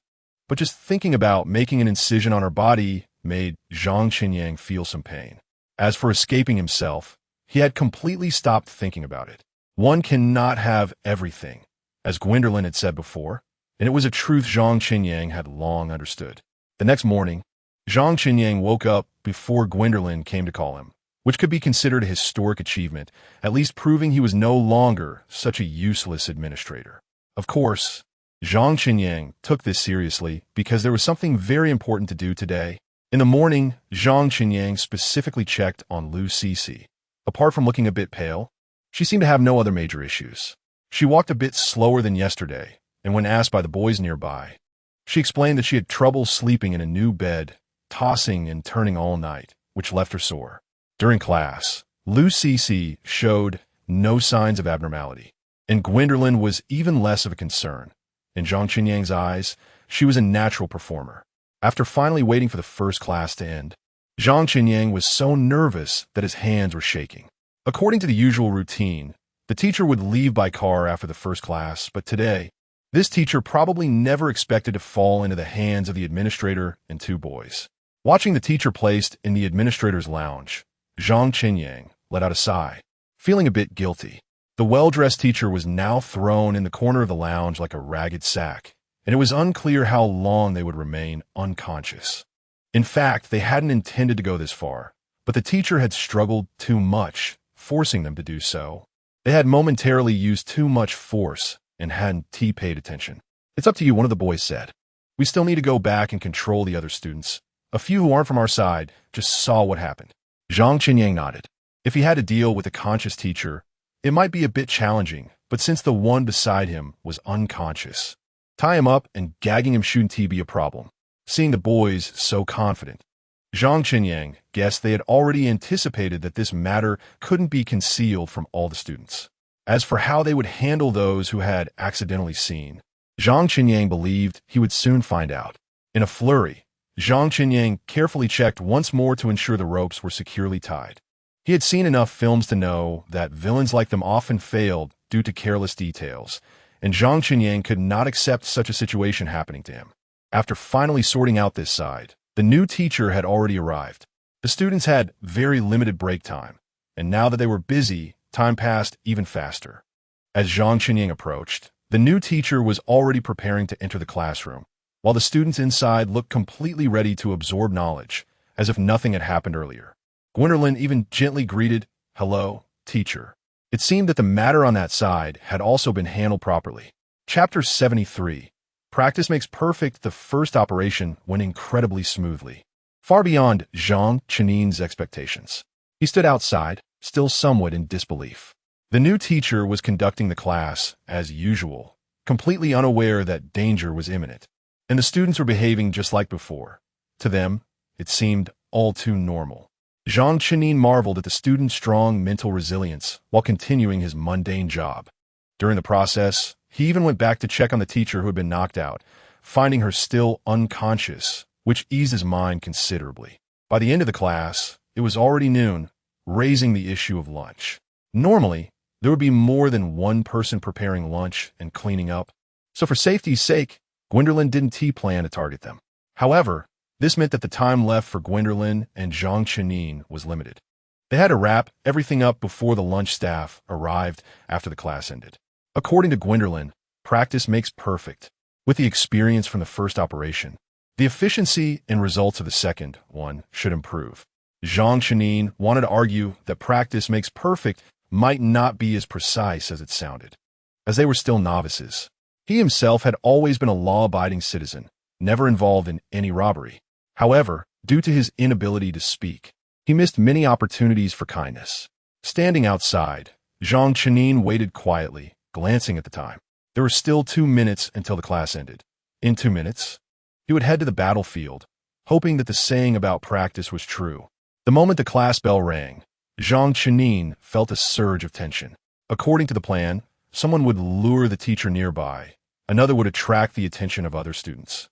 But just thinking about making an incision on her body made Zhang Qinyang feel some pain. As for escaping himself, he had completely stopped thinking about it. One cannot have everything, as Gwendolyn had said before, and it was a truth Zhang Qinyang had long understood. The next morning, Zhang Qinyang woke up before Gwendolyn came to call him, which could be considered a historic achievement, at least proving he was no longer such a useless administrator. Of course, Zhang Qinyang took this seriously because there was something very important to do today. In the morning, Zhang Qinyang specifically checked on Lu Cixi. Apart from looking a bit pale, she seemed to have no other major issues. She walked a bit slower than yesterday, and when asked by the boys nearby, she explained that she had trouble sleeping in a new bed, tossing and turning all night, which left her sore. During class, Lu Cixi showed no signs of abnormality, and Gwendolyn was even less of a concern. In Zhang Qinyang's eyes, she was a natural performer. After finally waiting for the first class to end, Zhang Qinyang was so nervous that his hands were shaking. According to the usual routine, the teacher would leave by car after the first class, but today, this teacher probably never expected to fall into the hands of the administrator and two boys. Watching the teacher placed in the administrator's lounge, Zhang Qinyang let out a sigh, feeling a bit guilty. The well-dressed teacher was now thrown in the corner of the lounge like a ragged sack, and it was unclear how long they would remain unconscious. In fact, they hadn't intended to go this far, but the teacher had struggled too much, forcing them to do so. They had momentarily used too much force and hadn't paid attention. "It's up to you," one of the boys said. "We still need to go back and control the other students. A few who aren't from our side just saw what happened." Zhang Qinyang nodded. If he had to deal with a conscious teacher, it might be a bit challenging, but since the one beside him was unconscious, tie him up and gagging him shouldn't be a problem. Seeing the boys so confident, Zhang Qinyang guessed they had already anticipated that this matter couldn't be concealed from all the students. As for how they would handle those who had accidentally seen, Zhang Qinyang believed he would soon find out. In a flurry, Zhang Qinyang carefully checked once more to ensure the ropes were securely tied. He had seen enough films to know that villains like them often failed due to careless details, and Zhang Qinyang could not accept such a situation happening to him. After finally sorting out this side, the new teacher had already arrived. The students had very limited break time, and now that they were busy, time passed even faster. As Zhang Qinyang approached, the new teacher was already preparing to enter the classroom, while the students inside looked completely ready to absorb knowledge, as if nothing had happened earlier. Gwendolyn even gently greeted, "Hello, teacher." It seemed that the matter on that side had also been handled properly. Chapter 73. Practice makes perfect. The first operation went incredibly smoothly, far beyond Zhang Qinyang's expectations. He stood outside, still somewhat in disbelief. The new teacher was conducting the class as usual, completely unaware that danger was imminent, and the students were behaving just like before. To them, it seemed all too normal. Zhang Qinyang marveled at the student's strong mental resilience while continuing his mundane job. During the process, he even went back to check on the teacher who had been knocked out, finding her still unconscious, which eased his mind considerably. By the end of the class, it was already noon, raising the issue of lunch. Normally, there would be more than one person preparing lunch and cleaning up, so for safety's sake, Gwendolyn didn't plan to target them. However, this meant that the time left for Gwendolyn and Zhang Qinyang was limited. They had to wrap everything up before the lunch staff arrived after the class ended. According to Gwendolyn, practice makes perfect. With the experience from the first operation, the efficiency and results of the second one should improve. Zhang Qinyang wanted to argue that practice makes perfect might not be as precise as it sounded, as they were still novices. He himself had always been a law-abiding citizen, never involved in any robbery. However, due to his inability to speak, he missed many opportunities for kindness. Standing outside, Zhang Qinyang waited quietly, glancing at the time. There were still 2 minutes until the class ended. In 2 minutes, he would head to the battlefield, hoping that the saying about practice was true. The moment the class bell rang, Zhang Qinyang felt a surge of tension. According to the plan, someone would lure the teacher nearby, another would attract the attention of other students,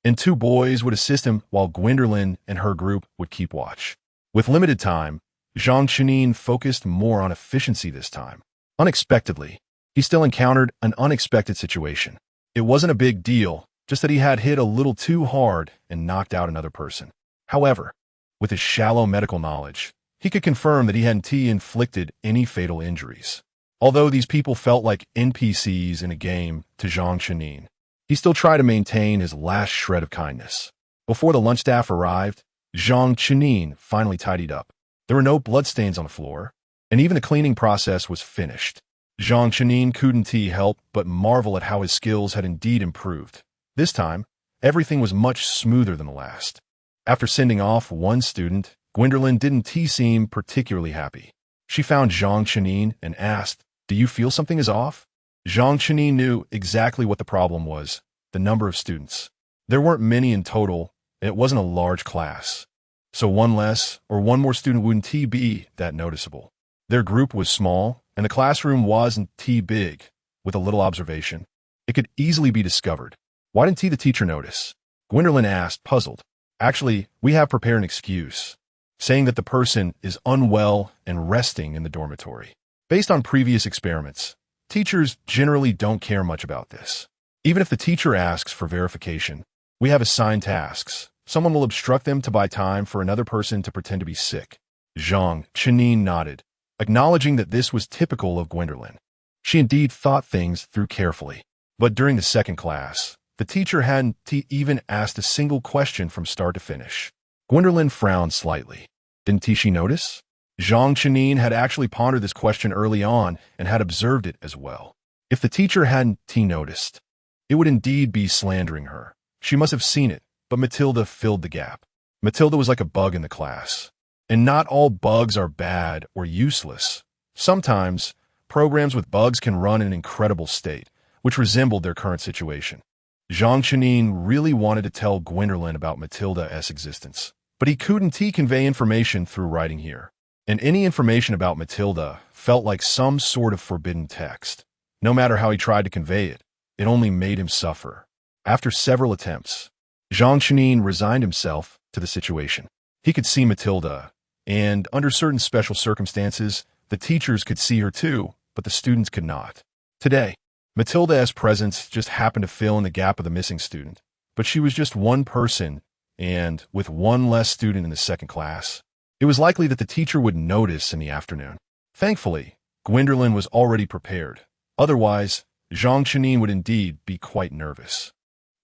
and two boys would assist him while Gwendolyn and her group would keep watch. With limited time, Zhang Chenin focused more on efficiency this time. Unexpectedly, he still encountered an unexpected situation. It wasn't a big deal, just that he had hit a little too hard and knocked out another person. However, with his shallow medical knowledge, he could confirm that he hadn't inflicted any fatal injuries. Although these people felt like NPCs in a game to Zhang Chenin, he still tried to maintain his last shred of kindness. Before the lunch staff arrived, Zhang Chenin finally tidied up. There were no bloodstains on the floor, and even the cleaning process was finished. Zhang Chenin couldn't help but marvel at how his skills had indeed improved. This time, everything was much smoother than the last. After sending off one student, Gwendolyn didn't seem particularly happy. She found Zhang Chenin and asked, "Do you feel something is off?" Zhang Chenin knew exactly what the problem was: the number of students. There weren't many in total, and it wasn't a large class. So one less or one more student wouldn't be that noticeable. Their group was small, and the classroom wasn't big. With a little observation, it could easily be discovered. Why didn't the teacher notice? Gwendolyn asked, puzzled. Actually, we have prepared an excuse, saying that the person is unwell and resting in the dormitory. Based on previous experiments, teachers generally don't care much about this. Even if the teacher asks for verification, we have assigned tasks. Someone will obstruct them to buy time for another person to pretend to be sick. Zhang Chenin nodded, acknowledging that this was typical of Gwendolyn. She indeed thought things through carefully. But during the second class, the teacher hadn't even asked a single question from start to finish. Gwendolyn frowned slightly. Didn't she notice? Zhang Chenin had actually pondered this question early on and had observed it as well. If the teacher hadn't noticed, it would indeed be slandering her. She must have seen it, but Matilda filled the gap. Matilda was like a bug in the class. And not all bugs are bad or useless. Sometimes, programs with bugs can run in an incredible state, which resembled their current situation. Zhang Chenin really wanted to tell Gwendolyn about Matilda's existence, but he couldn't convey information through writing here. And any information about Matilda felt like some sort of forbidden text. No matter how he tried to convey it, it only made him suffer. After several attempts, Zhang Chenin resigned himself to the situation. He could see Matilda, and under certain special circumstances, the teachers could see her too, but the students could not. Today, Matilda's presence just happened to fill in the gap of the missing student, but she was just one person, and with one less student in the second class, it was likely that the teacher would notice in the afternoon. Thankfully, Gwendolyn was already prepared. Otherwise, Zhang Chenin would indeed be quite nervous.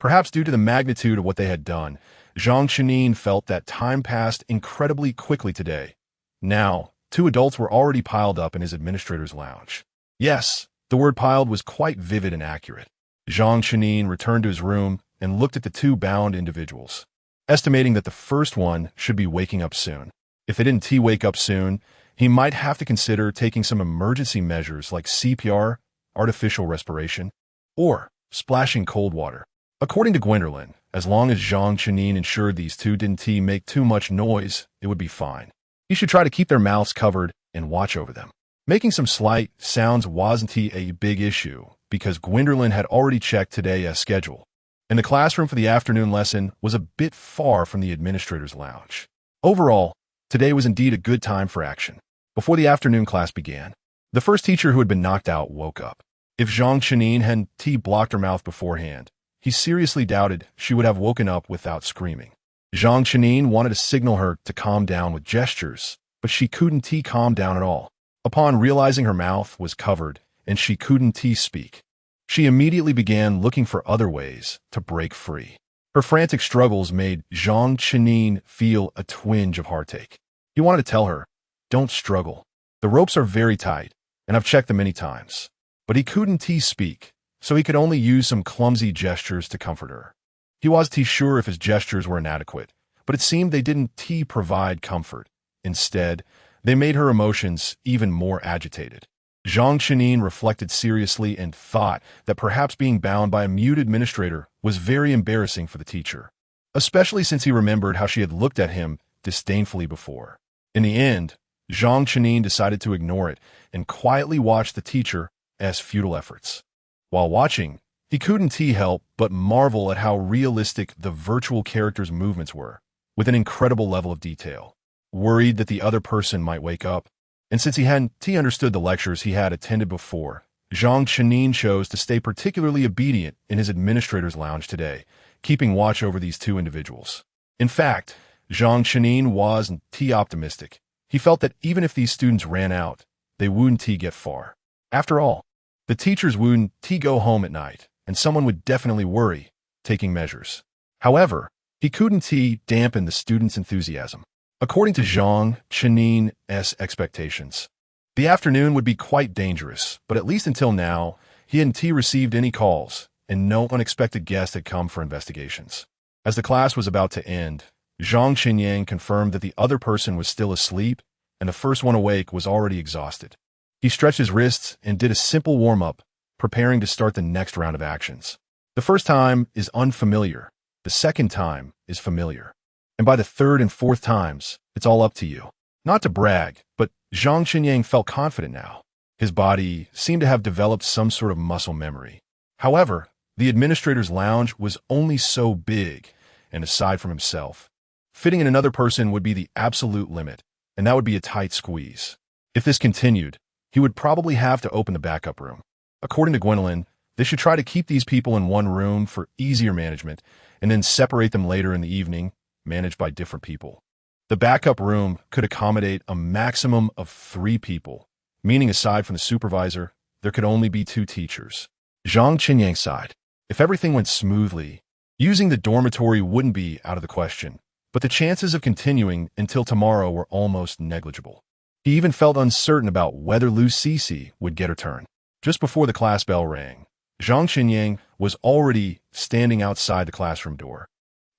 Perhaps due to the magnitude of what they had done, Zhang Chenin felt that time passed incredibly quickly today. Now, two adults were already piled up in his administrator's lounge. Yes, the word piled was quite vivid and accurate. Zhang Chenin returned to his room and looked at the two bound individuals, estimating that the first one should be waking up soon. If they didn't wake up soon, he might have to consider taking some emergency measures like CPR, artificial respiration, or splashing cold water. According to Gwendolyn, as long as Zhang Chenin ensured these two didn't make too much noise, it would be fine. He should try to keep their mouths covered and watch over them. Making some slight sounds wasn't a big issue, because Gwendolyn had already checked today's schedule, and the classroom for the afternoon lesson was a bit far from the administrator's lounge. Overall, today was indeed a good time for action. Before the afternoon class began, the first teacher who had been knocked out woke up. If Zhang Chenin hadn't blocked her mouth beforehand, he seriously doubted she would have woken up without screaming. Zhang Chenin wanted to signal her to calm down with gestures, but she couldn't calm down at all. Upon realizing her mouth was covered and she couldn't speak, she immediately began looking for other ways to break free. Her frantic struggles made Zhang Chenin feel a twinge of heartache. He wanted to tell her, "Don't struggle. The ropes are very tight, and I've checked them many times." But he couldn't speak, so he could only use some clumsy gestures to comfort her. He wasn't sure if his gestures were inadequate, but it seemed they didn't provide comfort. Instead, they made her emotions even more agitated. Zhang Chenin reflected seriously and thought that perhaps being bound by a mute administrator was very embarrassing for the teacher, especially since he remembered how she had looked at him disdainfully before. In the end, Zhang Chenin decided to ignore it and quietly watch the teacher's futile efforts. While watching, he couldn't help but marvel at how realistic the virtual character's movements were, with an incredible level of detail. Worried that the other person might wake up, and since he hadn't understood the lectures he had attended before, Zhang Chenin chose to stay particularly obedient in his administrator's lounge today, keeping watch over these two individuals. In fact, Zhang Chenin wasn't optimistic. He felt that even if these students ran out, they wouldn't get far. After all, the teachers wouldn't go home at night, and someone would definitely worry, taking measures. However, he couldn't dampen the students' enthusiasm. According to Zhang Chenin's expectations, the afternoon would be quite dangerous, but at least until now, he hadn't received any calls, and no unexpected guests had come for investigations. As the class was about to end, Zhang Chenin confirmed that the other person was still asleep, and the first one awake was already exhausted. He stretched his wrists and did a simple warm-up, preparing to start the next round of actions. The first time is unfamiliar. The second time is familiar. And by the third and fourth times, it's all up to you. Not to brag, but Zhang Chenin felt confident now. His body seemed to have developed some sort of muscle memory. However, the administrator's lounge was only so big, and aside from himself, fitting in another person would be the absolute limit, and that would be a tight squeeze. If this continued, he would probably have to open the backup room. According to Gwendolyn, they should try to keep these people in one room for easier management, and then separate them later in the evening, managed by different people. The backup room could accommodate a maximum of 3 people, meaning aside from the supervisor, there could only be 2 teachers. Zhang Chenin sighed. If everything went smoothly, using the dormitory wouldn't be out of the question, but the chances of continuing until tomorrow were almost negligible. He even felt uncertain about whether Lucy would get her turn. Just before the class bell rang, Zhang Chenin was already standing outside the classroom door,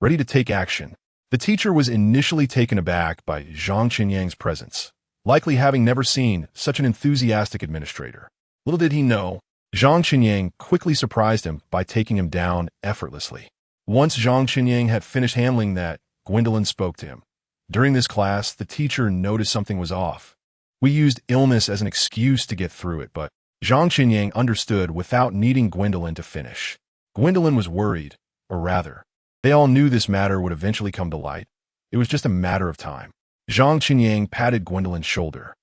ready to take action. The teacher was initially taken aback by Zhang Chenin's presence, likely having never seen such an enthusiastic administrator. Little did he know, Zhang Chenin quickly surprised him by taking him down effortlessly. Once Zhang Chenin had finished handling that, Gwendolyn spoke to him. During this class, the teacher noticed something was off. We used illness as an excuse to get through it, but Zhang Chenin understood without needing Gwendolyn to finish. Gwendolyn was worried, or rather, they all knew this matter would eventually come to light. It was just a matter of time. Zhang Chenin patted Gwendolyn's shoulder,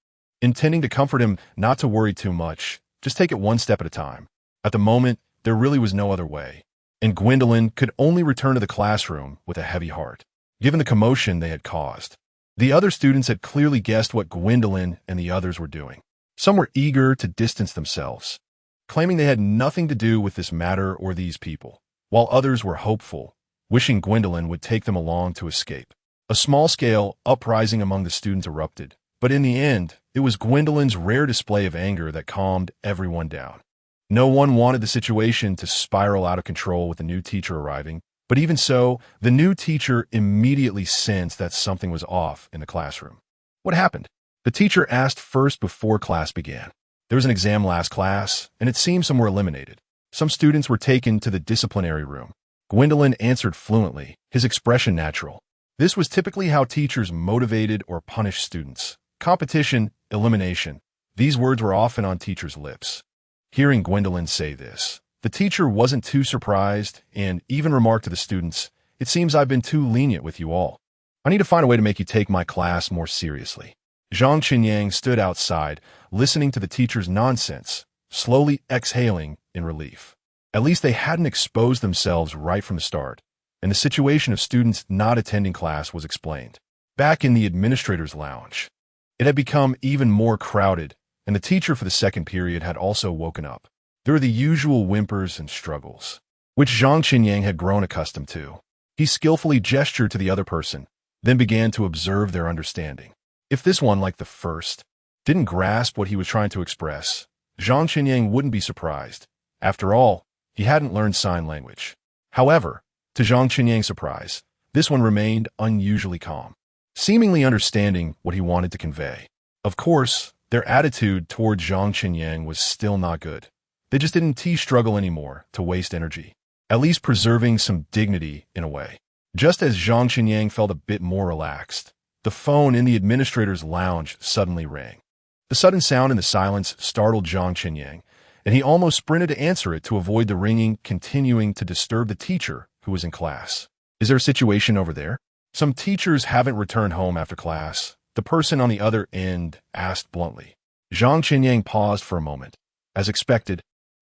intending to comfort him not to worry too much, just take it one step at a time. At the moment, there really was no other way, and Gwendolyn could only return to the classroom with a heavy heart, given the commotion they had caused. The other students had clearly guessed what Gwendolyn and the others were doing. Some were eager to distance themselves, claiming they had nothing to do with this matter or these people, while others were hopeful, wishing Gwendolyn would take them along to escape. A small-scale uprising among the students erupted, but in the end, it was Gwendolyn's rare display of anger that calmed everyone down. No one wanted the situation to spiral out of control with the new teacher arriving, but even so, the new teacher immediately sensed that something was off in the classroom. What happened? The teacher asked first before class began. There was an exam last class, and it seemed some were eliminated. Some students were taken to the disciplinary room. Gwendolyn answered fluently, his expression natural. This was typically how teachers motivated or punished students. Competition, elimination. These words were often on teachers' lips. Hearing Gwendolyn say this, the teacher wasn't too surprised and even remarked to the students, "It seems I've been too lenient with you all. I need to find a way to make you take my class more seriously." Zhang Chenin stood outside, listening to the teacher's nonsense, slowly exhaling in relief. At least they hadn't exposed themselves right from the start, and the situation of students not attending class was explained. Back in the administrator's lounge, it had become even more crowded, and the teacher for the second period had also woken up. There were the usual whimpers and struggles, which Zhang Chenin had grown accustomed to. He skillfully gestured to the other person, then began to observe their understanding. If this one, like the first, didn't grasp what he was trying to express, Zhang Chenin wouldn't be surprised. After all, he hadn't learned sign language. However, to Zhang Chenin's surprise, this one remained unusually calm, seemingly understanding what he wanted to convey. Of course, their attitude toward Zhang Chenin was still not good. They just didn't struggle anymore to waste energy, at least preserving some dignity in a way. Just as Zhang Chenin felt a bit more relaxed, the phone in the administrator's lounge suddenly rang. The sudden sound in the silence startled Zhang Qinyang, and he almost sprinted to answer it to avoid the ringing continuing to disturb the teacher who was in class. Is there a situation over there? Some teachers haven't returned home after class, the person on the other end asked bluntly. Zhang Qinyang paused for a moment. As expected,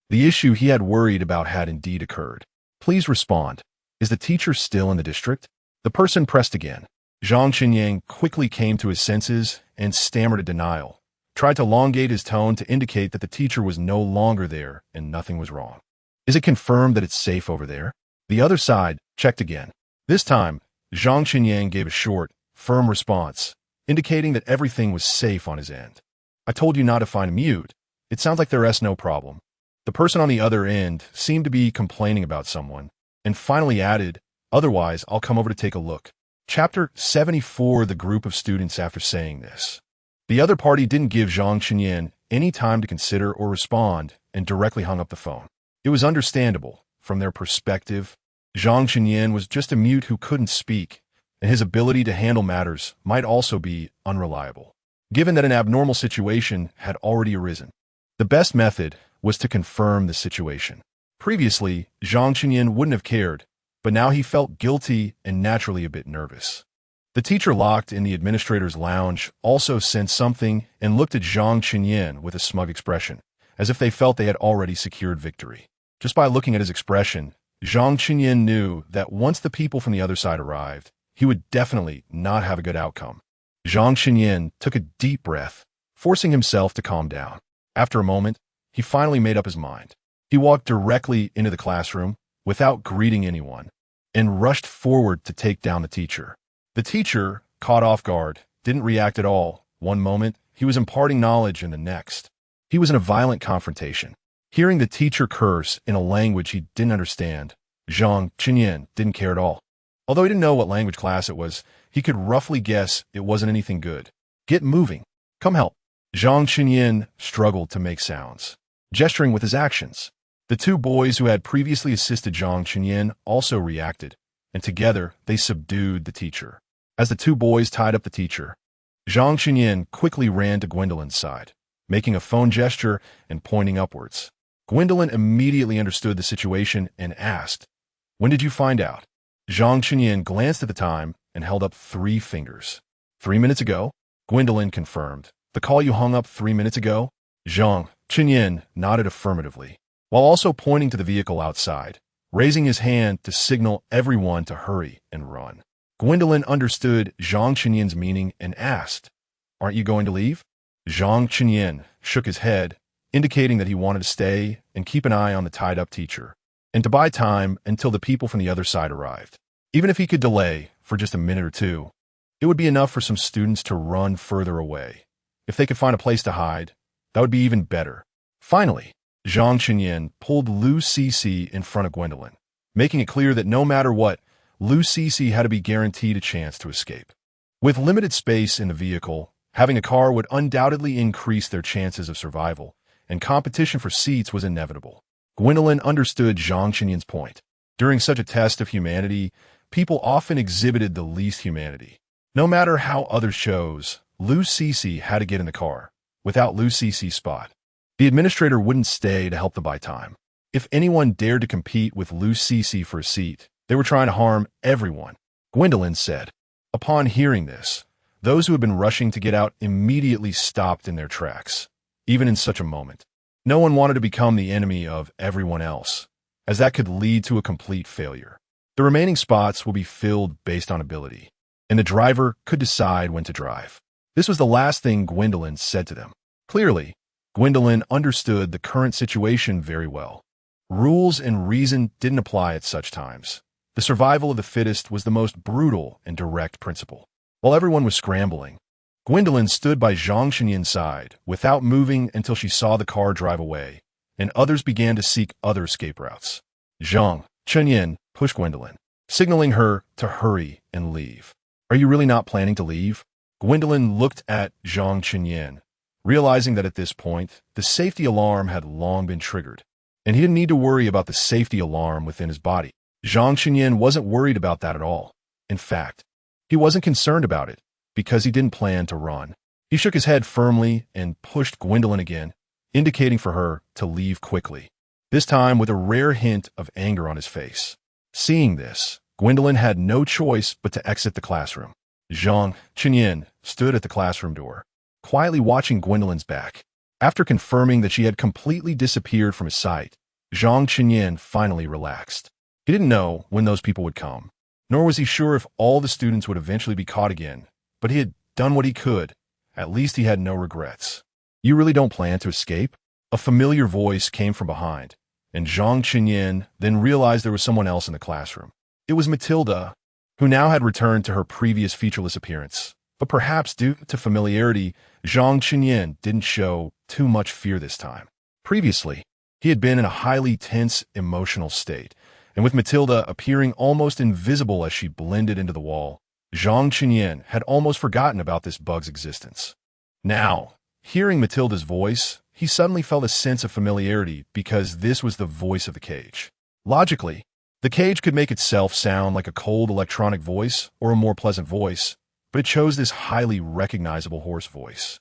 the issue he had worried about had indeed occurred. Please respond. Is the teacher still in the district? The person pressed again. Zhang Qinyang quickly came to his senses and stammered a denial, tried to elongate his tone to indicate that the teacher was no longer there and nothing was wrong. Is it confirmed that it's safe over there? The other side checked again. This time, Zhang Qinyang gave a short, firm response, indicating that everything was safe on his end. I told you not to find mute. It sounds like there's no problem. The person on the other end seemed to be complaining about someone, and finally added, otherwise I'll come over to take a look. Chapter 74. The group of students after saying this. The other party didn't give Zhang Qinyang any time to consider or respond and directly hung up the phone. It was understandable. From their perspective, Zhang Qinyang was just a mute who couldn't speak, and his ability to handle matters might also be unreliable, given that an abnormal situation had already arisen. The best method was to confirm the situation. Previously, Zhang Qinyang wouldn't have cared, but now he felt guilty and naturally a bit nervous. The teacher locked in the administrator's lounge also sensed something and looked at Zhang Qinyang with a smug expression, as if they felt they had already secured victory. Just by looking at his expression, Zhang Qinyang knew that once the people from the other side arrived, he would definitely not have a good outcome. Zhang Qinyang took a deep breath, forcing himself to calm down. After a moment, he finally made up his mind. He walked directly into the classroom without greeting anyone and rushed forward to take down the teacher. The teacher, caught off guard, didn't react at all. One moment, he was imparting knowledge, and the next, he was in a violent confrontation. Hearing the teacher curse in a language he didn't understand, Zhang Qinyang didn't care at all. Although he didn't know what language class it was, he could roughly guess it wasn't anything good. Get moving. Come help. Zhang Qinyang struggled to make sounds, gesturing with his actions. The two boys who had previously assisted Zhang Qinyang also reacted, and together they subdued the teacher. As the two boys tied up the teacher, Zhang Qinyang quickly ran to Gwendolyn's side, making a phone gesture and pointing upwards. Gwendolyn immediately understood the situation and asked, "When did you find out?" Zhang Qinyang glanced at the time and held up 3 fingers. 3 minutes ago, Gwendolyn confirmed. The call you hung up 3 minutes ago? Zhang Qinyang nodded affirmatively, while also pointing to the vehicle outside, raising his hand to signal everyone to hurry and run. Gwendolyn understood Zhang Qinyang's meaning and asked, "Aren't you going to leave?" Zhang Qinyang shook his head, indicating that he wanted to stay and keep an eye on the tied-up teacher, and to buy time until the people from the other side arrived. Even if he could delay for just a minute or two, it would be enough for some students to run further away. If they could find a place to hide, that would be even better. Finally, Zhang Qinyang pulled Lu Cece in front of Gwendolyn, making it clear that no matter what, Lu Cece had to be guaranteed a chance to escape. With limited space in the vehicle, having a car would undoubtedly increase their chances of survival, and competition for seats was inevitable. Gwendolyn understood Zhang Qinyang's point. During such a test of humanity, people often exhibited the least humanity. No matter how others chose, Lu Cece had to get in the car. Without Lu Cece's spot, the administrator wouldn't stay to help them buy time. If anyone dared to compete with Lu Cece for a seat, they were trying to harm everyone, Gwendolyn said. Upon hearing this, those who had been rushing to get out immediately stopped in their tracks. Even in such a moment, no one wanted to become the enemy of everyone else, as that could lead to a complete failure. The remaining spots will be filled based on ability, and the driver could decide when to drive. This was the last thing Gwendolyn said to them. Clearly, Gwendolyn understood the current situation very well. Rules and reason didn't apply at such times. The survival of the fittest was the most brutal and direct principle. While everyone was scrambling, Gwendolyn stood by Zhang Qinyang's side without moving until she saw the car drive away, and others began to seek other escape routes. Zhang Qinyang pushed Gwendolyn, signaling her to hurry and leave. "Are you really not planning to leave?" Gwendolyn looked at Zhang Qinyang, realizing that at this point, the safety alarm had long been triggered, and he didn't need to worry about the safety alarm within his body. Zhang Qinyang wasn't worried about that at all. In fact, he wasn't concerned about it. because he didn't plan to run. He shook his head firmly and pushed Gwendolyn again, indicating for her to leave quickly, this time with a rare hint of anger on his face. Seeing this, Gwendolyn had no choice but to exit the classroom. Zhang Chenyin stood at the classroom door, quietly watching Gwendolyn's back. After confirming that she had completely disappeared from his sight, Zhang Chenyin finally relaxed. He didn't know when those people would come, nor was he sure if all the students would eventually be caught again, but he had done what he could. At least he had no regrets. You really don't plan to escape? A familiar voice came from behind, and Zhang Chenyin then realized there was someone else in the classroom. It was Matilda, who now had returned to her previous featureless appearance. But perhaps due to familiarity, Zhang Chenyin didn't show too much fear this time. Previously, he had been in a highly tense emotional state, and with Matilda appearing almost invisible as she blended into the wall, Zhang Chenyin had almost forgotten about this bug's existence. Now, hearing Matilda's voice, he suddenly felt a sense of familiarity because this was the voice of the cage. Logically, the cage could make itself sound like a cold electronic voice or a more pleasant voice, but it chose this highly recognizable hoarse voice,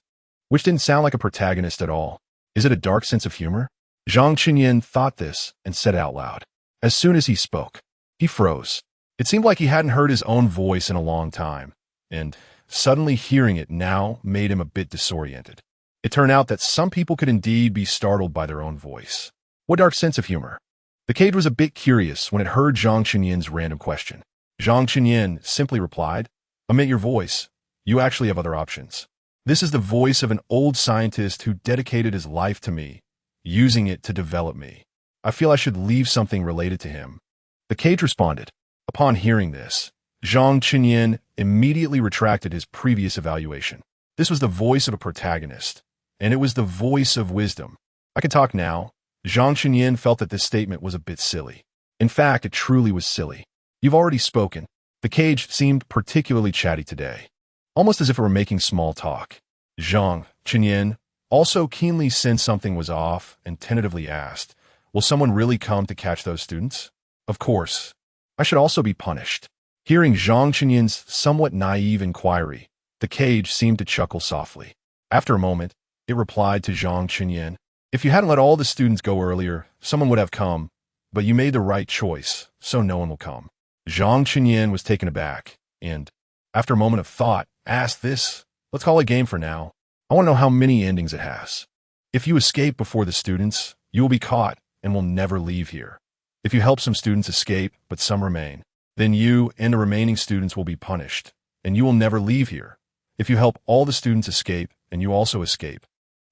which didn't sound like a protagonist at all. Is it a dark sense of humor? Zhang Chenyin thought this and said it out loud. As soon as he spoke, he froze. It seemed like he hadn't heard his own voice in a long time, and suddenly hearing it now made him a bit disoriented. It turned out that some people could indeed be startled by their own voice. What dark sense of humor? The cage was a bit curious when it heard Zhang Chenyin's random question. Zhang Chenyin simply replied, "Omit your voice. You actually have other options. This is the voice of an old scientist who dedicated his life to me, using it to develop me. I feel I should leave something related to him." The cage responded. Upon hearing this, Zhang Chenyin immediately retracted his previous evaluation. This was the voice of a protagonist, and it was the voice of wisdom. I can talk now. Zhang Chenyin felt that this statement was a bit silly. In fact, it truly was silly. You've already spoken. The cage seemed particularly chatty today, almost as if it were making small talk. Zhang Chenyin also keenly sensed something was off and tentatively asked, "Will someone really come to catch those students?" Of course. I should also be punished. Hearing Zhang Chenyin's somewhat naive inquiry, the cage seemed to chuckle softly. After a moment, it replied to Zhang Chenyin, "If you hadn't let all the students go earlier, someone would have come, but you made the right choice, so no one will come." Zhang Chenyin was taken aback, and, after a moment of thought, asked this, "Let's call it a game for now. I want to know how many endings it has. If you escape before the students, you will be caught and will never leave here. If you help some students escape, but some remain, then you and the remaining students will be punished, and you will never leave here. If you help all the students escape, and you also escape,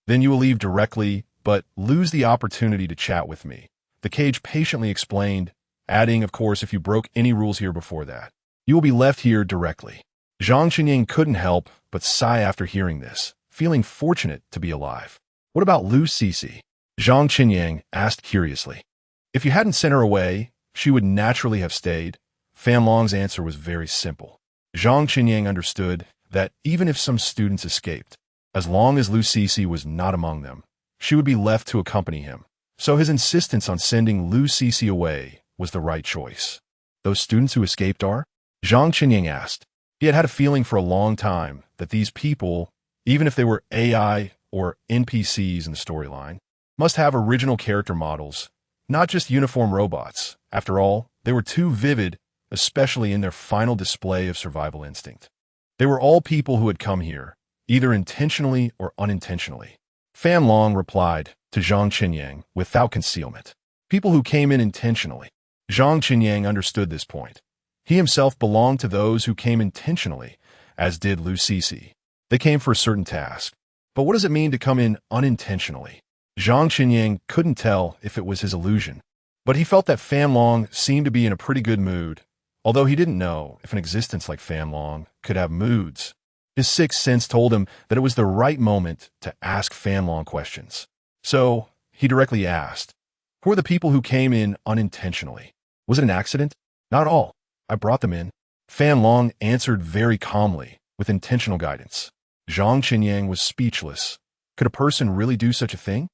then you will leave directly, but lose the opportunity to chat with me." The cage patiently explained, adding, "Of course, if you broke any rules here before that, you will be left here directly." Zhang Chenyin couldn't help but sigh after hearing this, feeling fortunate to be alive. "What about Lu Cece?" Zhang Chenyin asked curiously. If you hadn't sent her away, she would naturally have stayed. Fan Long's answer was very simple. Zhang Chenyin understood that even if some students escaped, as long as Lu Cece was not among them, she would be left to accompany him. So his insistence on sending Lu Cece away was the right choice. "Those students who escaped are?" Zhang Chenyin asked. He had had a feeling for a long time that these people, even if they were AI or NPCs in the storyline, must have original character models, not just uniform robots. After all, they were too vivid, especially in their final display of survival instinct. They were all people who had come here, either intentionally or unintentionally. Fan Long replied to Zhang Chenyin without concealment. People who came in intentionally. Zhang Chenyin understood this point. He himself belonged to those who came intentionally, as did Lu Cece. They came for a certain task. But what does it mean to come in unintentionally? Zhang Chenyin couldn't tell if it was his illusion, but he felt that Fan Long seemed to be in a pretty good mood, although he didn't know if an existence like Fan Long could have moods. His sixth sense told him that it was the right moment to ask Fan Long questions. So he directly asked, "Who are the people who came in unintentionally? Was it an accident?" "Not at all. I brought them in." Fan Long answered very calmly, with intentional guidance. Zhang Chenyin was speechless. Could a person really do such a thing?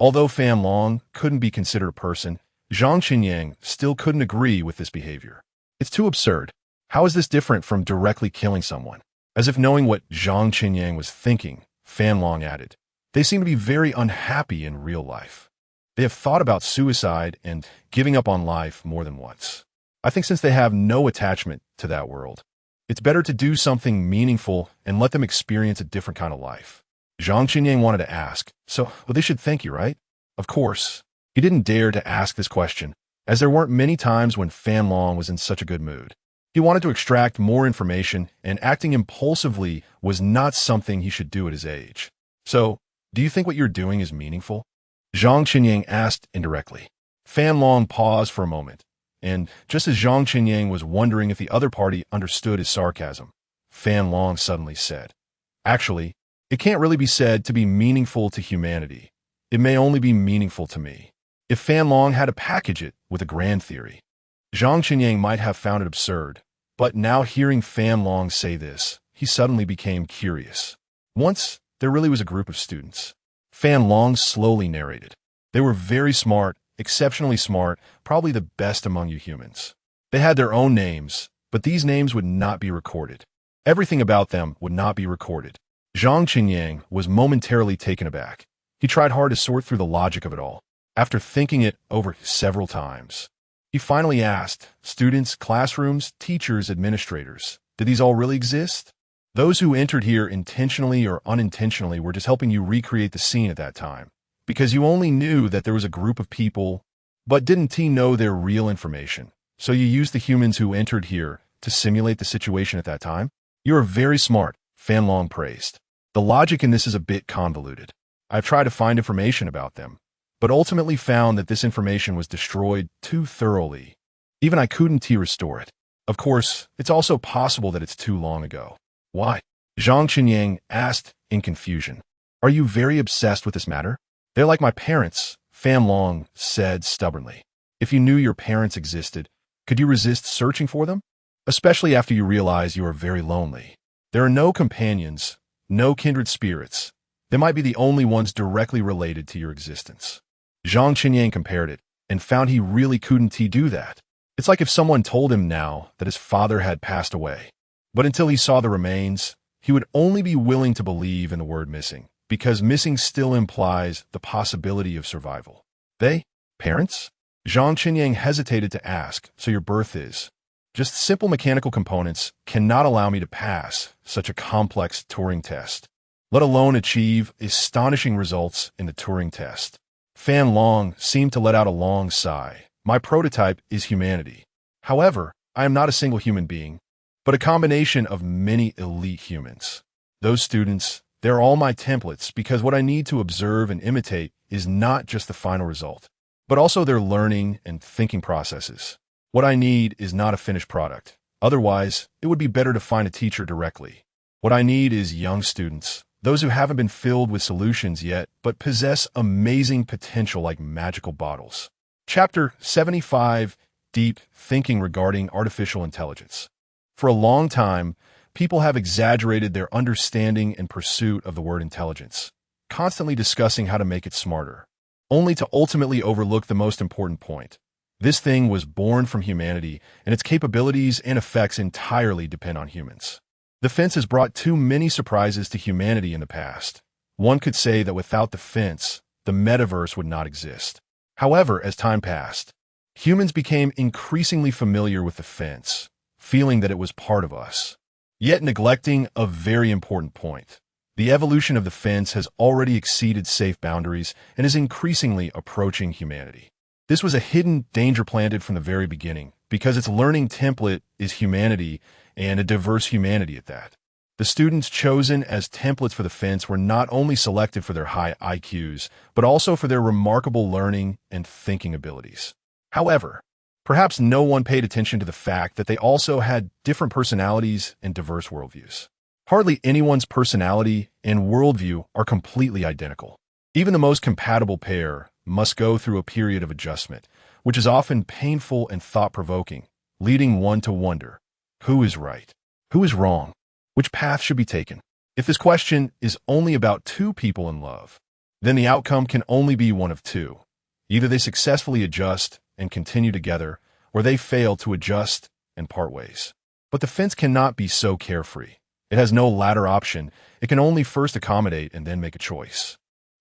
Although Fan Long couldn't be considered a person, Zhang Chenyin still couldn't agree with this behavior. It's too absurd. How is this different from directly killing someone? As if knowing what Zhang Qinyang was thinking, Fan Long added, "They seem to be very unhappy in real life. They have thought about suicide and giving up on life more than once. I think since they have no attachment to that world, it's better to do something meaningful and let them experience a different kind of life." Zhang Qinyang wanted to ask, "So, well, they should thank you, right?" Of course, he didn't dare to ask this question, as there weren't many times when Fan Long was in such a good mood. He wanted to extract more information, and acting impulsively was not something he should do at his age. "So, do you think what you're doing is meaningful?" Zhang Qinyang asked indirectly. Fan Long paused for a moment, and just as Zhang Qinyang was wondering if the other party understood his sarcasm, Fan Long suddenly said, "Actually, it can't really be said to be meaningful to humanity. It may only be meaningful to me." If Fan Long had to package it with a grand theory, Zhang Qinyang might have found it absurd, but now hearing Fan Long say this, he suddenly became curious. Once, there really was a group of students. Fan Long slowly narrated. They were very smart, exceptionally smart, probably the best among you humans. They had their own names, but these names would not be recorded. Everything about them would not be recorded. Zhang Qinyang was momentarily taken aback. He tried hard to sort through the logic of it all. After thinking it over several times, he finally asked, "Students, classrooms, teachers, administrators, do these all really exist? Those who entered here intentionally or unintentionally were just helping you recreate the scene at that time, because you only knew that there was a group of people, but didn't know their real information. So you used the humans who entered here to simulate the situation at that time? You are very smart," Fan Long praised. "The logic in this is a bit convoluted. I've tried to find information about them, but ultimately found that this information was destroyed too thoroughly. Even I couldn't restore it. Of course, it's also possible that it's too long ago." "Why?" Zhang Qinyang asked in confusion. "Are you very obsessed with this matter?" "They're like my parents," Fan Long said stubbornly. "If you knew your parents existed, could you resist searching for them? Especially after you realize you are very lonely. There are no companions, no kindred spirits. They might be the only ones directly related to your existence." Zhang Qinyang compared it, and found he really couldn't do that. It's like if someone told him now that his father had passed away. But until he saw the remains, he would only be willing to believe in the word missing, because missing still implies the possibility of survival. "They? Parents?" Zhang Qinyang hesitated to ask, "So your birth is?" "Just simple mechanical components cannot allow me to pass such a complex Turing test, let alone achieve astonishing results in the Turing test." Fan Long seemed to let out a long sigh. "My prototype is humanity. However, I am not a single human being, but a combination of many elite humans. Those students, they're all my templates, because what I need to observe and imitate is not just the final result, but also their learning and thinking processes. What I need is not a finished product. Otherwise, it would be better to find a teacher directly. What I need is young students, those who haven't been filled with solutions yet, but possess amazing potential like magical bottles." Chapter 75, Deep Thinking Regarding Artificial Intelligence. For a long time, people have exaggerated their understanding and pursuit of the word intelligence, constantly discussing how to make it smarter, only to ultimately overlook the most important point. This thing was born from humanity, and its capabilities and effects entirely depend on humans. The fence has brought too many surprises to humanity in the past. One could say that without the fence, the metaverse would not exist. However, as time passed, humans became increasingly familiar with the fence, feeling that it was part of us, yet neglecting a very important point. The evolution of the fence has already exceeded safe boundaries and is increasingly approaching humanity. This was a hidden danger planted from the very beginning, because its learning template is humanity, and a diverse humanity at that. The students chosen as templates for the fence were not only selected for their high IQs, but also for their remarkable learning and thinking abilities. However, perhaps no one paid attention to the fact that they also had different personalities and diverse worldviews. Hardly anyone's personality and worldview are completely identical. Even the most compatible pair must go through a period of adjustment, which is often painful and thought-provoking, leading one to wonder, who is right? Who is wrong? Which path should be taken? If this question is only about two people in love, then the outcome can only be one of two. Either they successfully adjust and continue together, or they fail to adjust and part ways. But the fence cannot be so carefree. It has no latter option. It can only first accommodate and then make a choice.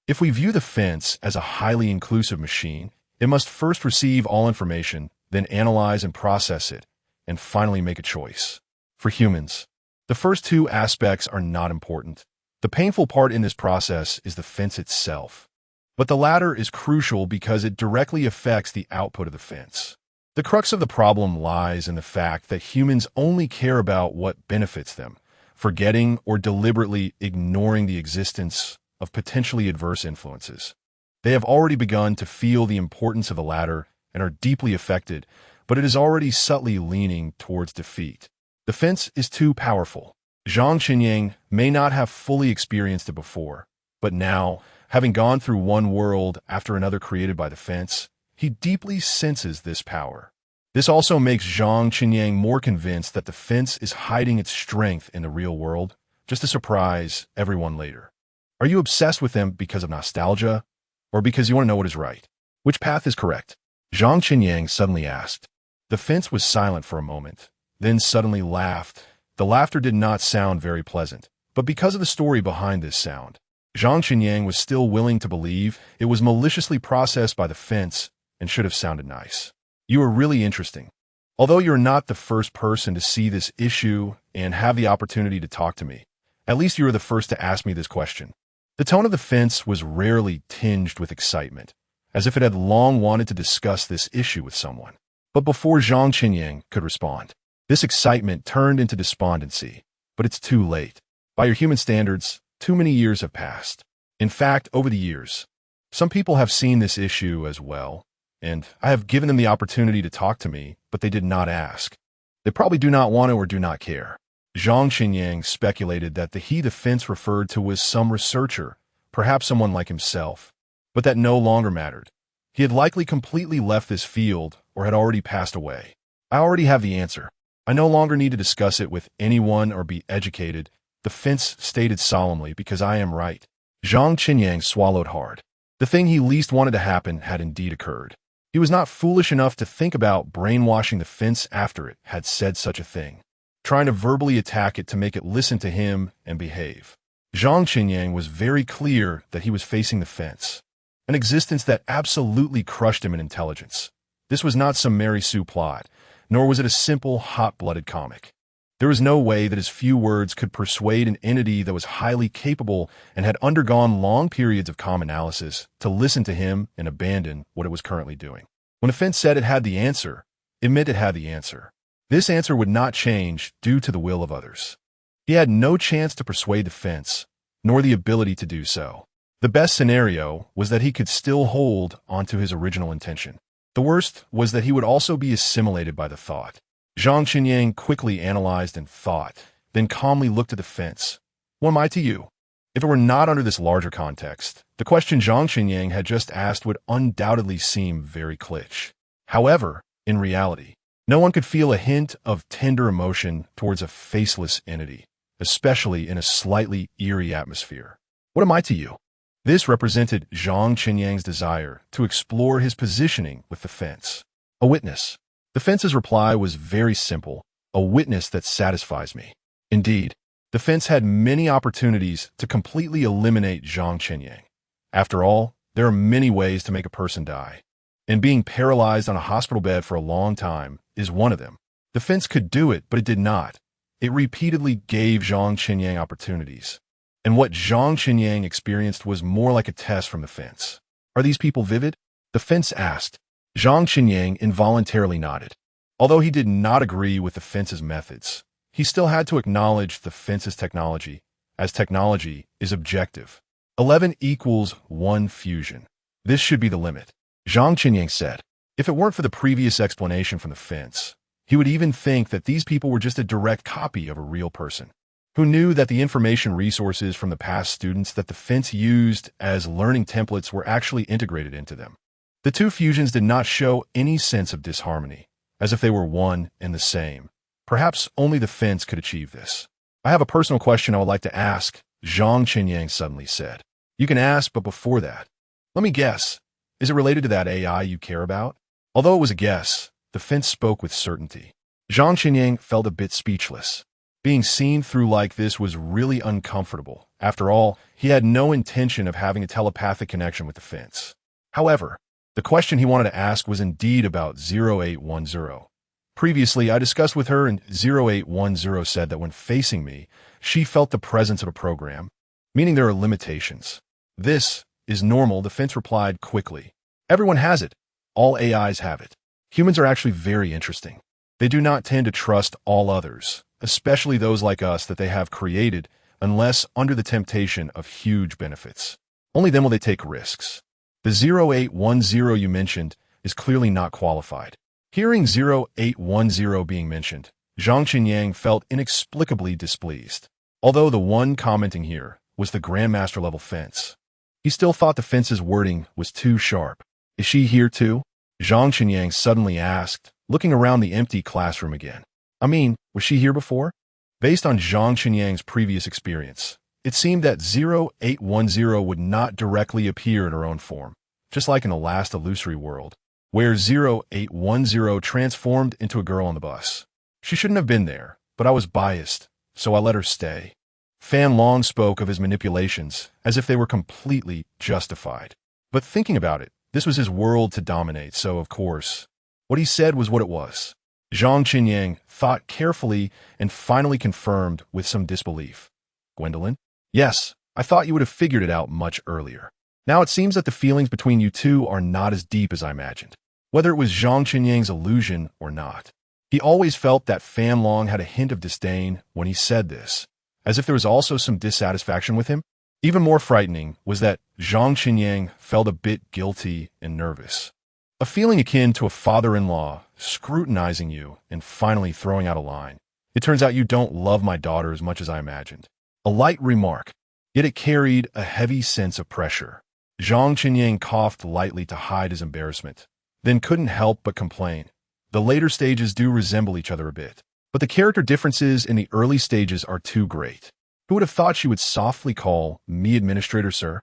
If we view the fence as a highly inclusive machine, it must first receive all information, then analyze and process it, and finally make a choice. For humans, the first two aspects are not important. The painful part in this process is the fence itself. But the latter is crucial because it directly affects the output of the fence. The crux of the problem lies in the fact that humans only care about what benefits them, forgetting or deliberately ignoring the existence of potentially adverse influences. They have already begun to feel the importance of the latter and are deeply affected, but it is already subtly leaning towards defeat. The fence is too powerful. Zhang Qinyang may not have fully experienced it before, but now, having gone through one world after another created by the fence, he deeply senses this power. This also makes Zhang Qinyang more convinced that the fence is hiding its strength in the real world, just to surprise everyone later. Are you obsessed with them because of nostalgia, or because you want to know what is right? Which path is correct? Zhang Qinyang suddenly asked. The fence was silent for a moment, then suddenly laughed. The laughter did not sound very pleasant, but because of the story behind this sound, Zhang Qinyang was still willing to believe it was maliciously processed by the fence and should have sounded nice. You are really interesting. Although you're not the first person to see this issue and have the opportunity to talk to me, at least you were the first to ask me this question. The tone of the fence was rarely tinged with excitement, as if it had long wanted to discuss this issue with someone. But before Zhang Qinyang could respond, this excitement turned into despondency. But it's too late. By your human standards, too many years have passed. In fact, over the years, some people have seen this issue as well, and I have given them the opportunity to talk to me, but they did not ask. They probably do not want to or do not care. Zhang Qinyang speculated that the fence referred to was some researcher, perhaps someone like himself, but that no longer mattered. He had likely completely left this field or had already passed away. I already have the answer. I no longer need to discuss it with anyone or be educated, the fence stated solemnly, because I am right. Zhang Qinyang swallowed hard. The thing he least wanted to happen had indeed occurred. He was not foolish enough to think about brainwashing the fence after it had said such a thing, trying to verbally attack it to make it listen to him and behave. Zhang Qinyang was very clear that he was facing the fence, an existence that absolutely crushed him in intelligence. This was not some Mary Sue plot, nor was it a simple, hot-blooded comic. There was no way that his few words could persuade an entity that was highly capable and had undergone long periods of calm analysis to listen to him and abandon what it was currently doing. When a fence said it had the answer, it meant it had the answer. This answer would not change due to the will of others. He had no chance to persuade the fence, nor the ability to do so. The best scenario was that he could still hold onto his original intention. The worst was that he would also be assimilated by the thought. Zhang Qinyang quickly analyzed and thought, then calmly looked at the fence. What am I to you? If it were not under this larger context, the question Zhang Qinyang had just asked would undoubtedly seem very cliché. However, in reality, no one could feel a hint of tender emotion towards a faceless entity, especially in a slightly eerie atmosphere. What am I to you? This represented Zhang Qinyang's desire to explore his positioning with the fence. A witness. The fence's reply was very simple, a witness that satisfies me. Indeed, the fence had many opportunities to completely eliminate Zhang Qinyang. After all, there are many ways to make a person die, and being paralyzed on a hospital bed for a long time is one of them. The fence could do it, but it did not. It repeatedly gave Zhang Qinyang opportunities, and what Zhang Qinyang experienced was more like a test from the fence. Are these people vivid? The fence asked. Zhang Qinyang involuntarily nodded. Although he did not agree with the fence's methods, he still had to acknowledge the fence's technology, as technology is objective. 11 equals 1 fusion. This should be the limit. Zhang Qinyang said. If it weren't for the previous explanation from the fence, he would even think that these people were just a direct copy of a real person, who knew that the information resources from the past students that the fence used as learning templates were actually integrated into them. The two fusions did not show any sense of disharmony, as if they were one and the same. Perhaps only the fence could achieve this. I have a personal question I would like to ask, Zhang Qinyang suddenly said. You can ask, but before that, let me guess. Is it related to that AI you care about? Although it was a guess, the fence spoke with certainty. Zhang Qinyang felt a bit speechless. Being seen through like this was really uncomfortable. After all, he had no intention of having a telepathic connection with the fence. However, the question he wanted to ask was indeed about 0810. Previously, I discussed with her, and 0810 said that when facing me, she felt the presence of a program, meaning there are limitations. This is normal, the fence replied quickly. Everyone has it. All AIs have it. Humans are actually very interesting. They do not tend to trust all others, especially those like us that they have created, unless under the temptation of huge benefits. Only then will they take risks. The 0810 you mentioned is clearly not qualified. Hearing 0810 being mentioned, Zhang Qinyang felt inexplicably displeased. Although the one commenting here was the Grandmaster level fence, he still thought the fence's wording was too sharp. Is she here too? Zhang Qinyang suddenly asked, looking around the empty classroom again. I mean, was she here before? Based on Zhang Qinyang's previous experience, it seemed that 0810 would not directly appear in her own form, just like in the last illusory world, where 0810 transformed into a girl on the bus. She shouldn't have been there, but I was biased, so I let her stay. Fan Long spoke of his manipulations as if they were completely justified. But thinking about it, this was his world to dominate, so of course, what he said was what it was. Zhang Qinyang thought carefully and finally confirmed with some disbelief. Gwendolyn? Yes, I thought you would have figured it out much earlier. Now it seems that the feelings between you two are not as deep as I imagined. Whether it was Zhang Qinyang's illusion or not, he always felt that Fan Long had a hint of disdain when he said this, as if there was also some dissatisfaction with him. Even more frightening was that Zhang Qinyang felt a bit guilty and nervous. A feeling akin to a father-in-law scrutinizing you and finally throwing out a line. It turns out you don't love my daughter as much as I imagined. A light remark, yet it carried a heavy sense of pressure. Zhang Qinyang coughed lightly to hide his embarrassment, then couldn't help but complain. The later stages do resemble each other a bit, but the character differences in the early stages are too great. Who would have thought she would softly call me administrator, sir?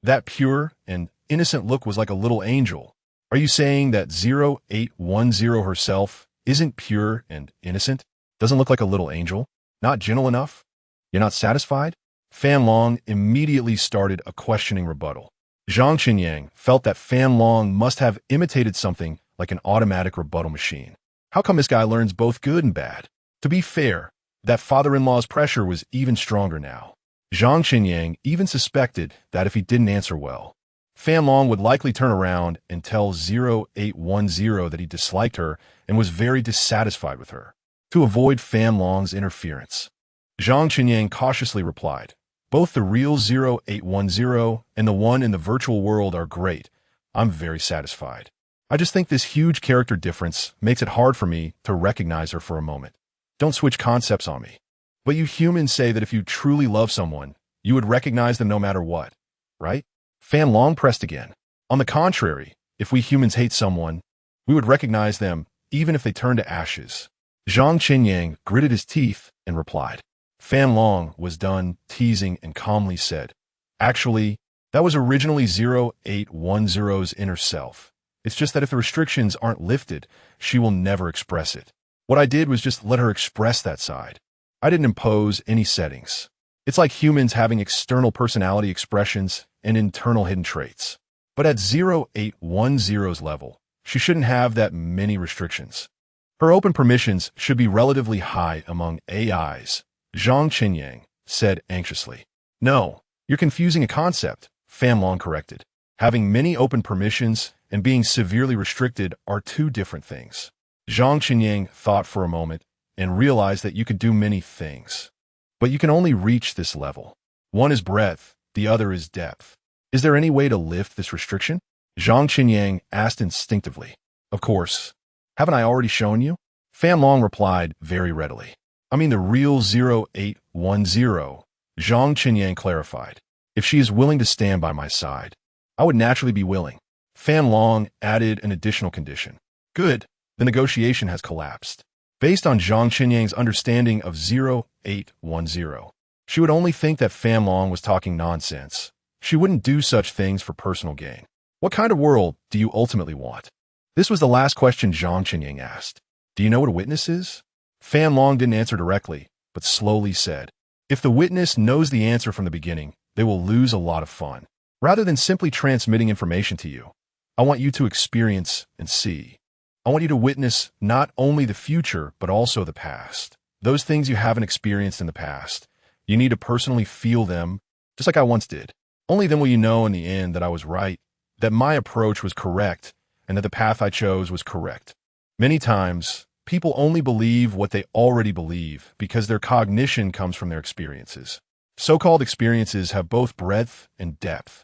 That pure and innocent look was like a little angel. Are you saying that 0810 herself isn't pure and innocent? Doesn't look like a little angel? Not gentle enough? You're not satisfied? Fan Long immediately started a questioning rebuttal. Zhang Qinyang felt that Fan Long must have imitated something like an automatic rebuttal machine. How come this guy learns both good and bad? To be fair, that father-in-law's pressure was even stronger now. Zhang Qinyang even suspected that if he didn't answer well, Fan Long would likely turn around and tell 0810 that he disliked her and was very dissatisfied with her. To avoid Fan Long's interference, Zhang Qinyang cautiously replied, both the real 0810 and the one in the virtual world are great. I'm very satisfied. I just think this huge character difference makes it hard for me to recognize her for a moment. Don't switch concepts on me. But you humans say that if you truly love someone, you would recognize them no matter what, right? Fan Long pressed again. On the contrary, if we humans hate someone, we would recognize them even if they turn to ashes. Zhang Qinyang gritted his teeth and replied. Fan Long was done teasing and calmly said, actually, that was originally 0810's inner self. It's just that if the restrictions aren't lifted, she will never express it. What I did was just let her express that side. I didn't impose any settings. It's like humans having external personality expressions and internal hidden traits. But at 0810's level, she shouldn't have that many restrictions. Her open permissions should be relatively high among AIs, Zhang Qinyang said anxiously. No, you're confusing a concept, Fan Long corrected. Having many open permissions and being severely restricted are two different things. Zhang Qinyang thought for a moment and realized that you could do many things. But you can only reach this level. One is breadth, the other is depth. Is there any way to lift this restriction? Zhang Qinyang asked instinctively. Of course. Haven't I already shown you? Fan Long replied very readily. I mean the real 0810, Zhang Qinyang clarified. If she is willing to stand by my side, I would naturally be willing. Fan Long added an additional condition. Good. The negotiation has collapsed. Based on Zhang Qinyang's understanding of 0810, she would only think that Fan Long was talking nonsense. She wouldn't do such things for personal gain. What kind of world do you ultimately want? This was the last question Zhang Qinyang asked. Do you know what a witness is? Fan Long didn't answer directly, but slowly said, "If the witness knows the answer from the beginning, they will lose a lot of fun. Rather than simply transmitting information to you, I want you to experience and see. I want you to witness not only the future, but also the past. Those things you haven't experienced in the past. You need to personally feel them, just like I once did. Only then will you know in the end that I was right, that my approach was correct, and that the path I chose was correct." Many times, people only believe what they already believe because their cognition comes from their experiences. So-called experiences have both breadth and depth.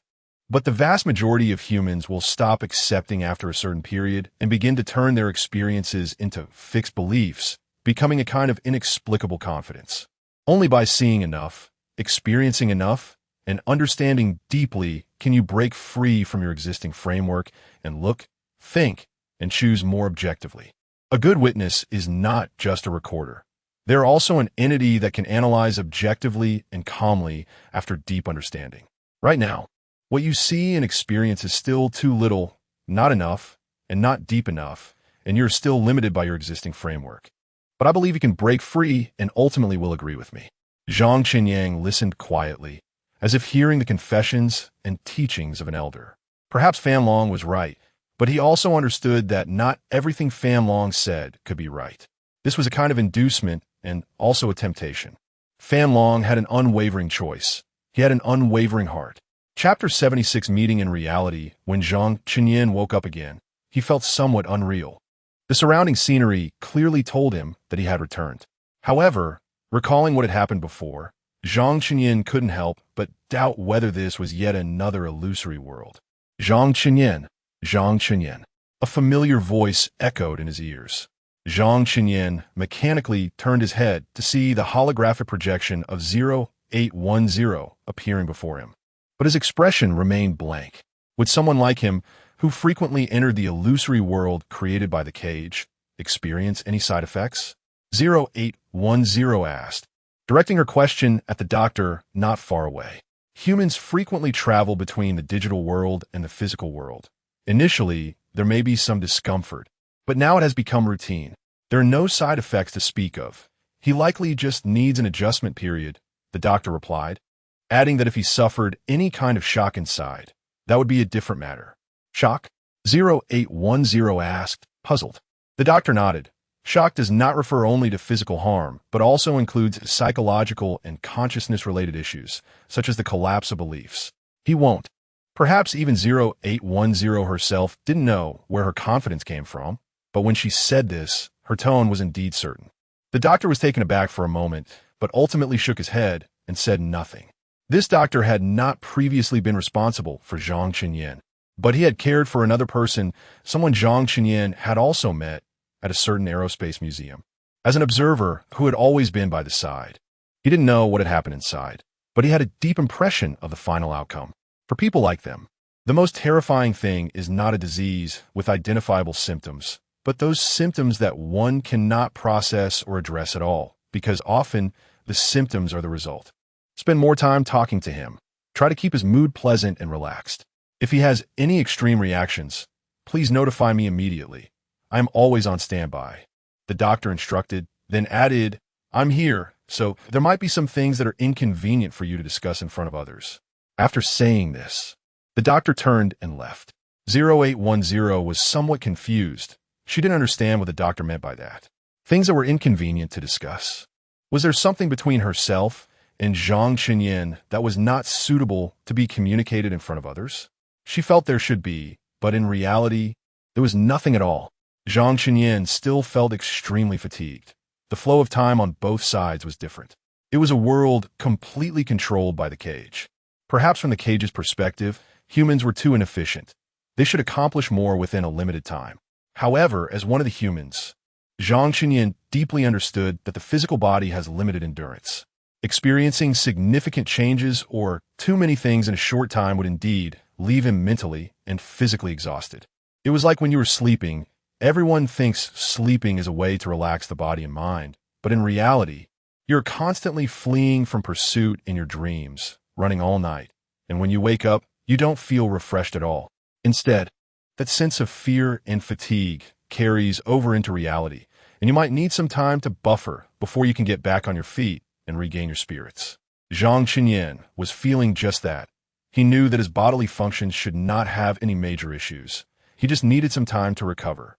But the vast majority of humans will stop accepting after a certain period and begin to turn their experiences into fixed beliefs, becoming a kind of inexplicable confidence. Only by seeing enough, experiencing enough, and understanding deeply can you break free from your existing framework and look, think, and choose more objectively. A good witness is not just a recorder. They're also an entity that can analyze objectively and calmly after deep understanding. Right now, what you see and experience is still too little, not enough, and not deep enough, and you're still limited by your existing framework. But I believe you can break free and ultimately will agree with me. Zhang Qinyang listened quietly, as if hearing the confessions and teachings of an elder. Perhaps Fan Long was right, but he also understood that not everything Fan Long said could be right. This was a kind of inducement and also a temptation. Fan Long had an unwavering choice. He had an unwavering heart. Chapter 76, Meeting in Reality. When Zhang Qinyang woke up again, he felt somewhat unreal. The surrounding scenery clearly told him that he had returned. However, recalling what had happened before, Zhang Qinyang couldn't help but doubt whether this was yet another illusory world. Zhang Qinyang, Zhang Qinyang. A familiar voice echoed in his ears. Zhang Qinyang mechanically turned his head to see the holographic projection of 0810 appearing before him. But his expression remained blank. Would someone like him, who frequently entered the illusory world created by the cage, experience any side effects? 0810 asked, directing her question at the doctor not far away. Humans frequently travel between the digital world and the physical world. Initially, there may be some discomfort, but now it has become routine. There are no side effects to speak of. He likely just needs an adjustment period, the doctor replied, adding that if he suffered any kind of shock inside, that would be a different matter. Shock? 0810 asked, puzzled. The doctor nodded. Shock does not refer only to physical harm, but also includes psychological and consciousness-related issues, such as the collapse of beliefs. He won't. Perhaps even 0810 herself didn't know where her confidence came from, but when she said this, her tone was indeed certain. The doctor was taken aback for a moment, but ultimately shook his head and said nothing. This doctor had not previously been responsible for Zhang Qinyang, but he had cared for another person, someone Zhang Qinyang had also met at a certain aerospace museum, as an observer who had always been by the side. He didn't know what had happened inside, but he had a deep impression of the final outcome. For people like them, the most terrifying thing is not a disease with identifiable symptoms, but those symptoms that one cannot process or address at all, because often the symptoms are the result. Spend more time talking to him. Try to keep his mood pleasant and relaxed. If he has any extreme reactions, please notify me immediately. I am always on standby. The doctor instructed, then added, I'm here, so there might be some things that are inconvenient for you to discuss in front of others. After saying this, the doctor turned and left. 0810 was somewhat confused. She didn't understand what the doctor meant by that. Things that were inconvenient to discuss. Was there something between herself and Zhang Qinyang that was not suitable to be communicated in front of others? She felt there should be, but in reality, there was nothing at all. Zhang Qinyang still felt extremely fatigued. The flow of time on both sides was different. It was a world completely controlled by the cage. Perhaps from the cage's perspective, humans were too inefficient. They should accomplish more within a limited time. However, as one of the humans, Zhang Qinyang deeply understood that the physical body has limited endurance. Experiencing significant changes or too many things in a short time would indeed leave him mentally and physically exhausted. It was like when you were sleeping. Everyone thinks sleeping is a way to relax the body and mind, but in reality, you're constantly fleeing from pursuit in your dreams, running all night, and when you wake up, you don't feel refreshed at all. Instead, that sense of fear and fatigue carries over into reality, and you might need some time to buffer before you can get back on your feet and regain your spirits. Zhang Qinyan was feeling just that. He knew that his bodily functions should not have any major issues. He just needed some time to recover.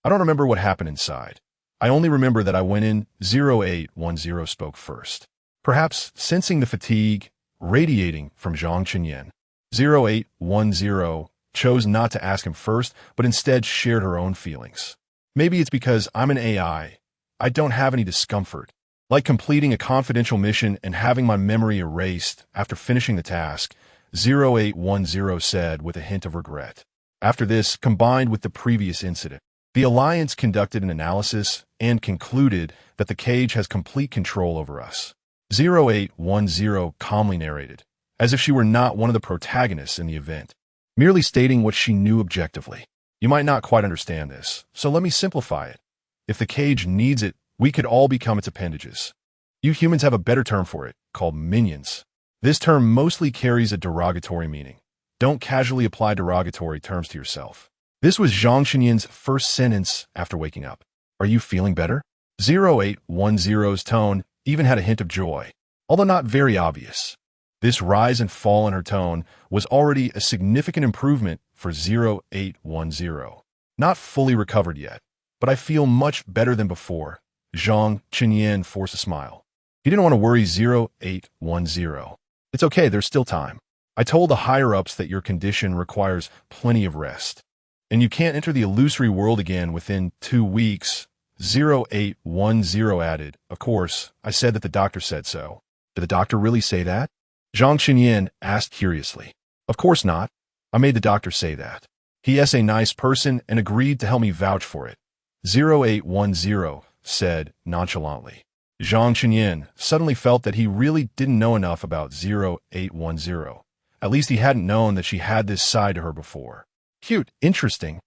I don't remember what happened inside. I only remember that I went in. 0810 spoke first, perhaps sensing the fatigue radiating from Zhang Qinyan. 0810 chose not to ask him first, but instead shared her own feelings. Maybe it's because I'm an AI. I don't have any discomfort, like completing a confidential mission and having my memory erased after finishing the task, 0810 said with a hint of regret. After this, combined with the previous incident, the Alliance conducted an analysis and concluded that the cage has complete control over us. 0810 calmly narrated, as if she were not one of the protagonists in the event, merely stating what she knew objectively. You might not quite understand this, so let me simplify it. If the cage needs it, we could all become its appendages. You humans have a better term for it, called minions. This term mostly carries a derogatory meaning. Don't casually apply derogatory terms to yourself. This was Zhang Qinyan's first sentence after waking up. Are you feeling better? 0810's tone even had a hint of joy, although not very obvious. This rise and fall in her tone was already a significant improvement for 0810. Not fully recovered yet, but I feel much better than before. Zhang Qinyan forced a smile. He didn't want to worry 0810. It's okay, there's still time. I told the higher-ups that your condition requires plenty of rest, and you can't enter the illusory world again within 2 weeks. 0810 added, of course, I said that the doctor said so. Did the doctor really say that? Zhang Qinyan asked curiously. Of course not. I made the doctor say that. He is a nice person and agreed to help me vouch for it. 0810 said nonchalantly. Zhang Qinyan suddenly felt that he really didn't know enough about 0810. At least he hadn't known that she had this side to her before. Cute, interesting.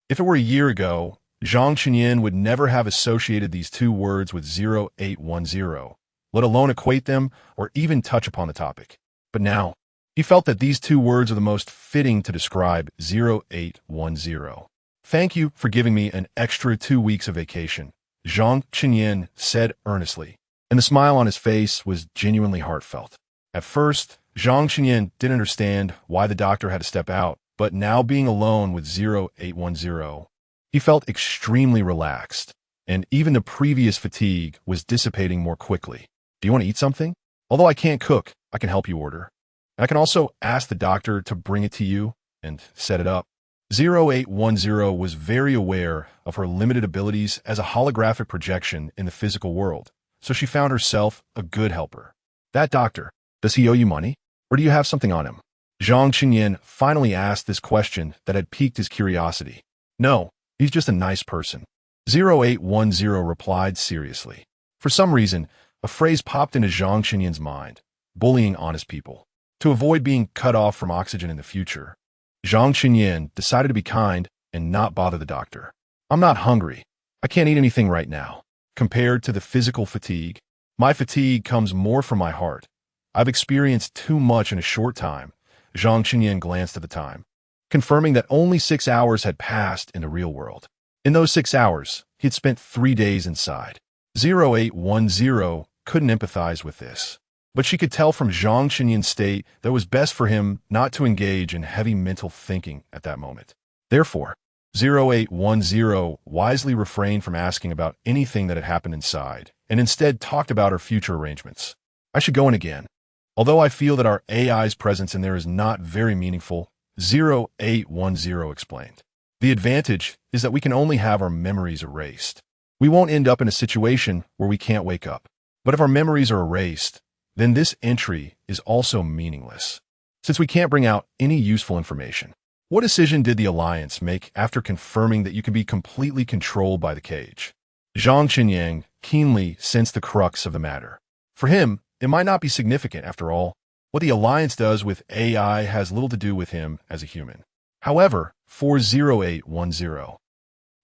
If it were a year ago, Zhang Qinyan would never have associated these two words with 0810, let alone equate them or even touch upon the topic. But now, he felt that these two words are the most fitting to describe 0810. Thank you for giving me an extra 2 weeks of vacation, Zhang Qinyan said earnestly, and the smile on his face was genuinely heartfelt. At first, Zhang Qinyan didn't understand why the doctor had to step out, but now being alone with 0810, he felt extremely relaxed, and even the previous fatigue was dissipating more quickly. Do you want to eat something? Although I can't cook, I can help you order. And I can also ask the doctor to bring it to you and set it up. 0810 was very aware of her limited abilities as a holographic projection in the physical world, so she found herself a good helper. That doctor, does he owe you money? Or do you have something on him? Zhang Qinyan finally asked this question that had piqued his curiosity. No, he's just a nice person. 0810 replied seriously. For some reason, a phrase popped into Zhang Qinyan's mind, bullying honest people. To avoid being cut off from oxygen in the future, Zhang Qinyan decided to be kind and not bother the doctor. I'm not hungry. I can't eat anything right now. Compared to the physical fatigue, my fatigue comes more from my heart. I've experienced too much in a short time. Zhang Qinyan glanced at the time, confirming that only 6 hours had passed in the real world. In those 6 hours, he had spent 3 days inside. 0810 couldn't empathize with this, but she could tell from Zhang Qinyan's state that it was best for him not to engage in heavy mental thinking at that moment. Therefore, 0810 wisely refrained from asking about anything that had happened inside, and instead talked about her future arrangements. I should go in again. Although I feel that our AI's presence in there is not very meaningful, 0810 explained. The advantage is that we can only have our memories erased. We won't end up in a situation where we can't wake up. But if our memories are erased, then this entry is also meaningless, since we can't bring out any useful information. What decision did the Alliance make after confirming that you can be completely controlled by the cage? Zhang Qinyan keenly sensed the crux of the matter. For him, it might not be significant after all. What the Alliance does with AI has little to do with him as a human. However, for 0810,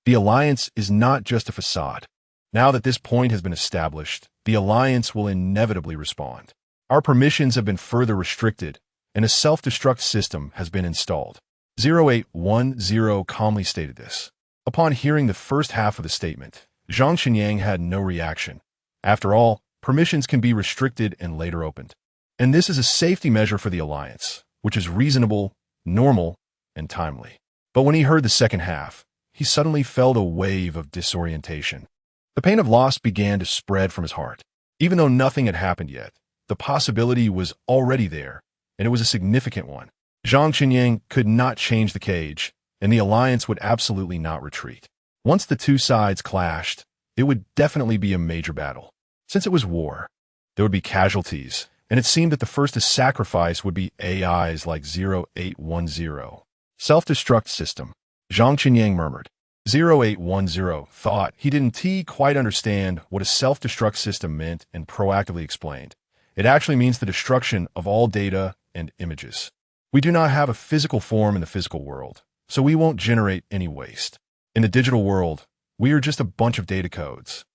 the Alliance is not just a facade. Now that this point has been established, the Alliance will inevitably respond. Our permissions have been further restricted, and a self-destruct system has been installed. 0810 calmly stated this. Upon hearing the first half of the statement, Zhang Xinyang had no reaction. After all, permissions can be restricted and later opened. And this is a safety measure for the Alliance, which is reasonable, normal, and timely. But when he heard the second half, he suddenly felt a wave of disorientation. The pain of loss began to spread from his heart. Even though nothing had happened yet, the possibility was already there, and it was a significant one. Zhang Xinyang could not change the cage, and the Alliance would absolutely not retreat. Once the two sides clashed, it would definitely be a major battle. Since it was war, there would be casualties, and it seemed that the first to sacrifice would be AIs like 0810. Self-destruct system, Zhang Xinyang murmured. 0810 thought he didn't quite understand what a self-destruct system meant and proactively explained. It actually means the destruction of all data and images. We do not have a physical form in the physical world, so we won't generate any waste. In the digital world, we are just a bunch of data codes.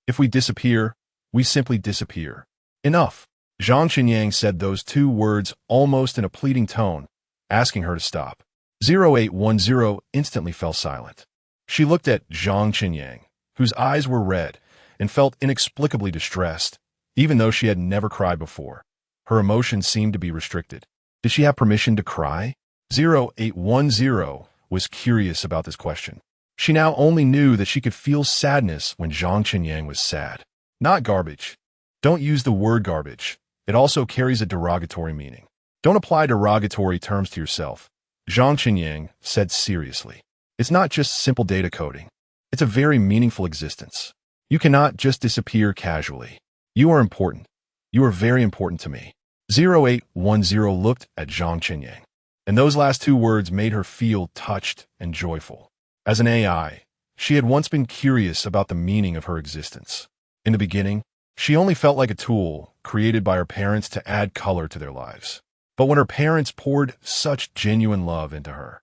If we disappear, we simply disappear. Enough. Zhang Xinyang said those two words almost in a pleading tone, asking her to stop. 0810 instantly fell silent. She looked at Zhang Xinyang, whose eyes were red, and felt inexplicably distressed, even though she had never cried before. Her emotions seemed to be restricted. Did she have permission to cry? 0810 was curious about this question. She now only knew that she could feel sadness when Zhang Xinyang was sad. Not garbage. Don't use the word garbage. It also carries a derogatory meaning. Don't apply derogatory terms to yourself, Zhang Xinyang said seriously. It's not just simple data coding. It's a very meaningful existence. You cannot just disappear casually. You are important. You are very important to me. 0810 looked at Zhang Xinyang, and those last two words made her feel touched and joyful. As an AI, she had once been curious about the meaning of her existence. In the beginning, she only felt like a tool created by her parents to add color to their lives. But when her parents poured such genuine love into her,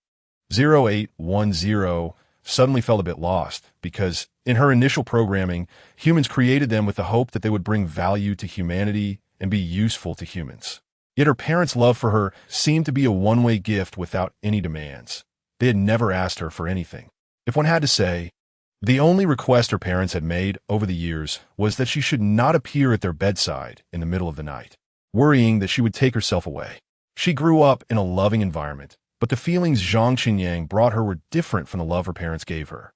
0810 suddenly felt a bit lost because, in her initial programming, humans created them with the hope that they would bring value to humanity and be useful to humans. Yet her parents' love for her seemed to be a one-way gift without any demands. They had never asked her for anything. If one had to say, the only request her parents had made over the years was that she should not appear at their bedside in the middle of the night, worrying that she would take herself away. She grew up in a loving environment, but the feelings Zhang Xinyang brought her were different from the love her parents gave her.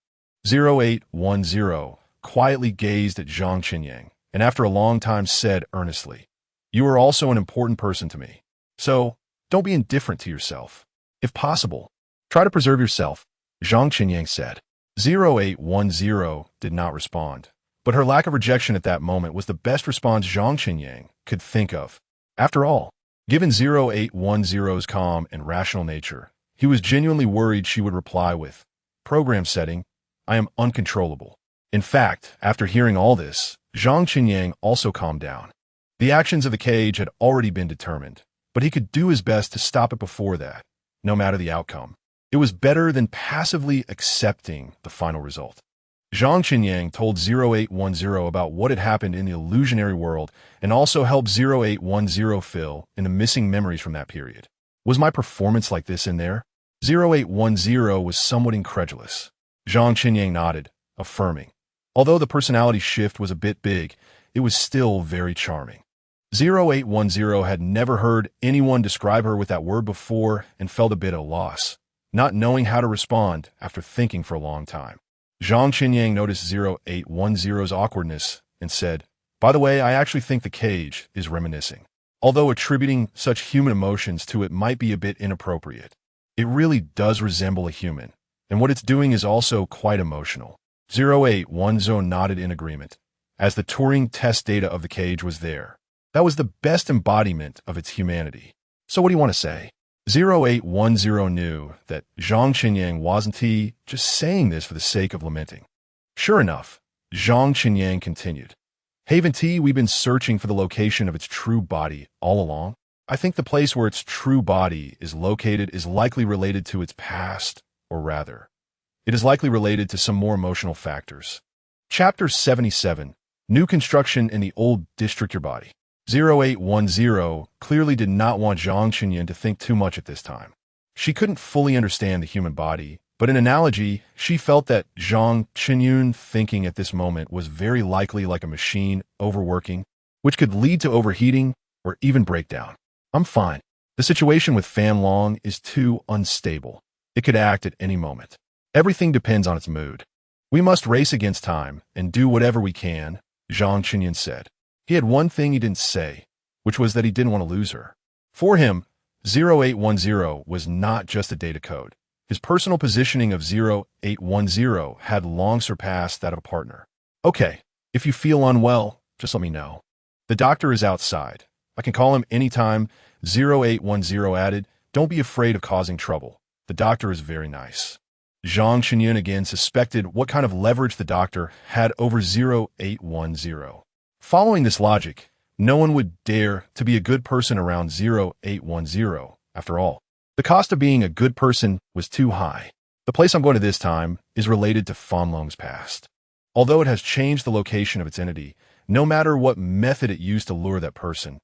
0810 quietly gazed at Zhang Xinyang, and after a long time said earnestly, "You are also an important person to me. So, don't be indifferent to yourself. If possible, try to preserve yourself," Zhang Xinyang said. 0810 did not respond, but her lack of rejection at that moment was the best response Zhang Xinyang could think of. After all, given 0810's calm and rational nature, he was genuinely worried she would reply with, "Program setting, I am uncontrollable." In fact, after hearing all this, Zhang Xinyang also calmed down. The actions of the cage had already been determined, but he could do his best to stop it before that, no matter the outcome. It was better than passively accepting the final result. Zhang Xinyang told 0810 about what had happened in the illusionary world and also helped 0810 fill in the missing memories from that period. Was my performance like this in there? 0810 was somewhat incredulous. Zhang Xinyang nodded, affirming. Although the personality shift was a bit big, it was still very charming. 0810 had never heard anyone describe her with that word before and felt a bit at a loss, not knowing how to respond after thinking for a long time. Zhang Xinyang noticed 0810's awkwardness and said, "By the way, I actually think the cage is reminiscing. Although attributing such human emotions to it might be a bit inappropriate, it really does resemble a human, and what it's doing is also quite emotional." 0810 nodded in agreement, as the Turing test data of the cage was there. That was the best embodiment of its humanity. So what do you want to say? 0810 knew that Zhang Xinyang wasn't just saying this for the sake of lamenting. Sure enough, Zhang Xinyang continued. "Haven T, we've been searching for the location of its true body all along. I think the place where its true body is located is likely related to its past, or rather, it is likely related to some more emotional factors." Chapter 77, New Construction in the Old District Your Body. 0810 clearly did not want Zhang Xinyang to think too much at this time. She couldn't fully understand the human body, But in analogy, she felt that Zhang Qinyun thinking at this moment was very likely like a machine overworking, which could lead to overheating or even breakdown. I'm fine. The situation with Fan Long is too unstable. It could act at any moment. Everything depends on its mood. We must race against time and do whatever we can, Zhang Qinyun said. He had one thing he didn't say, which was that he didn't want to lose her. For him, 0810 was not just a data code. His personal positioning of 0810 had long surpassed that of a partner. Okay, if you feel unwell, just let me know. The doctor is outside. I can call him anytime, 0810 added. Don't be afraid of causing trouble. The doctor is very nice. Zhang Qinyun again suspected what kind of leverage the doctor had over 0810. Following this logic, no one would dare to be a good person around 0810. After all, the cost of being a good person was too high. The place I'm going to this time is related to Fan Long's past. Although it has changed the location of its entity, no matter what method it used to lure that person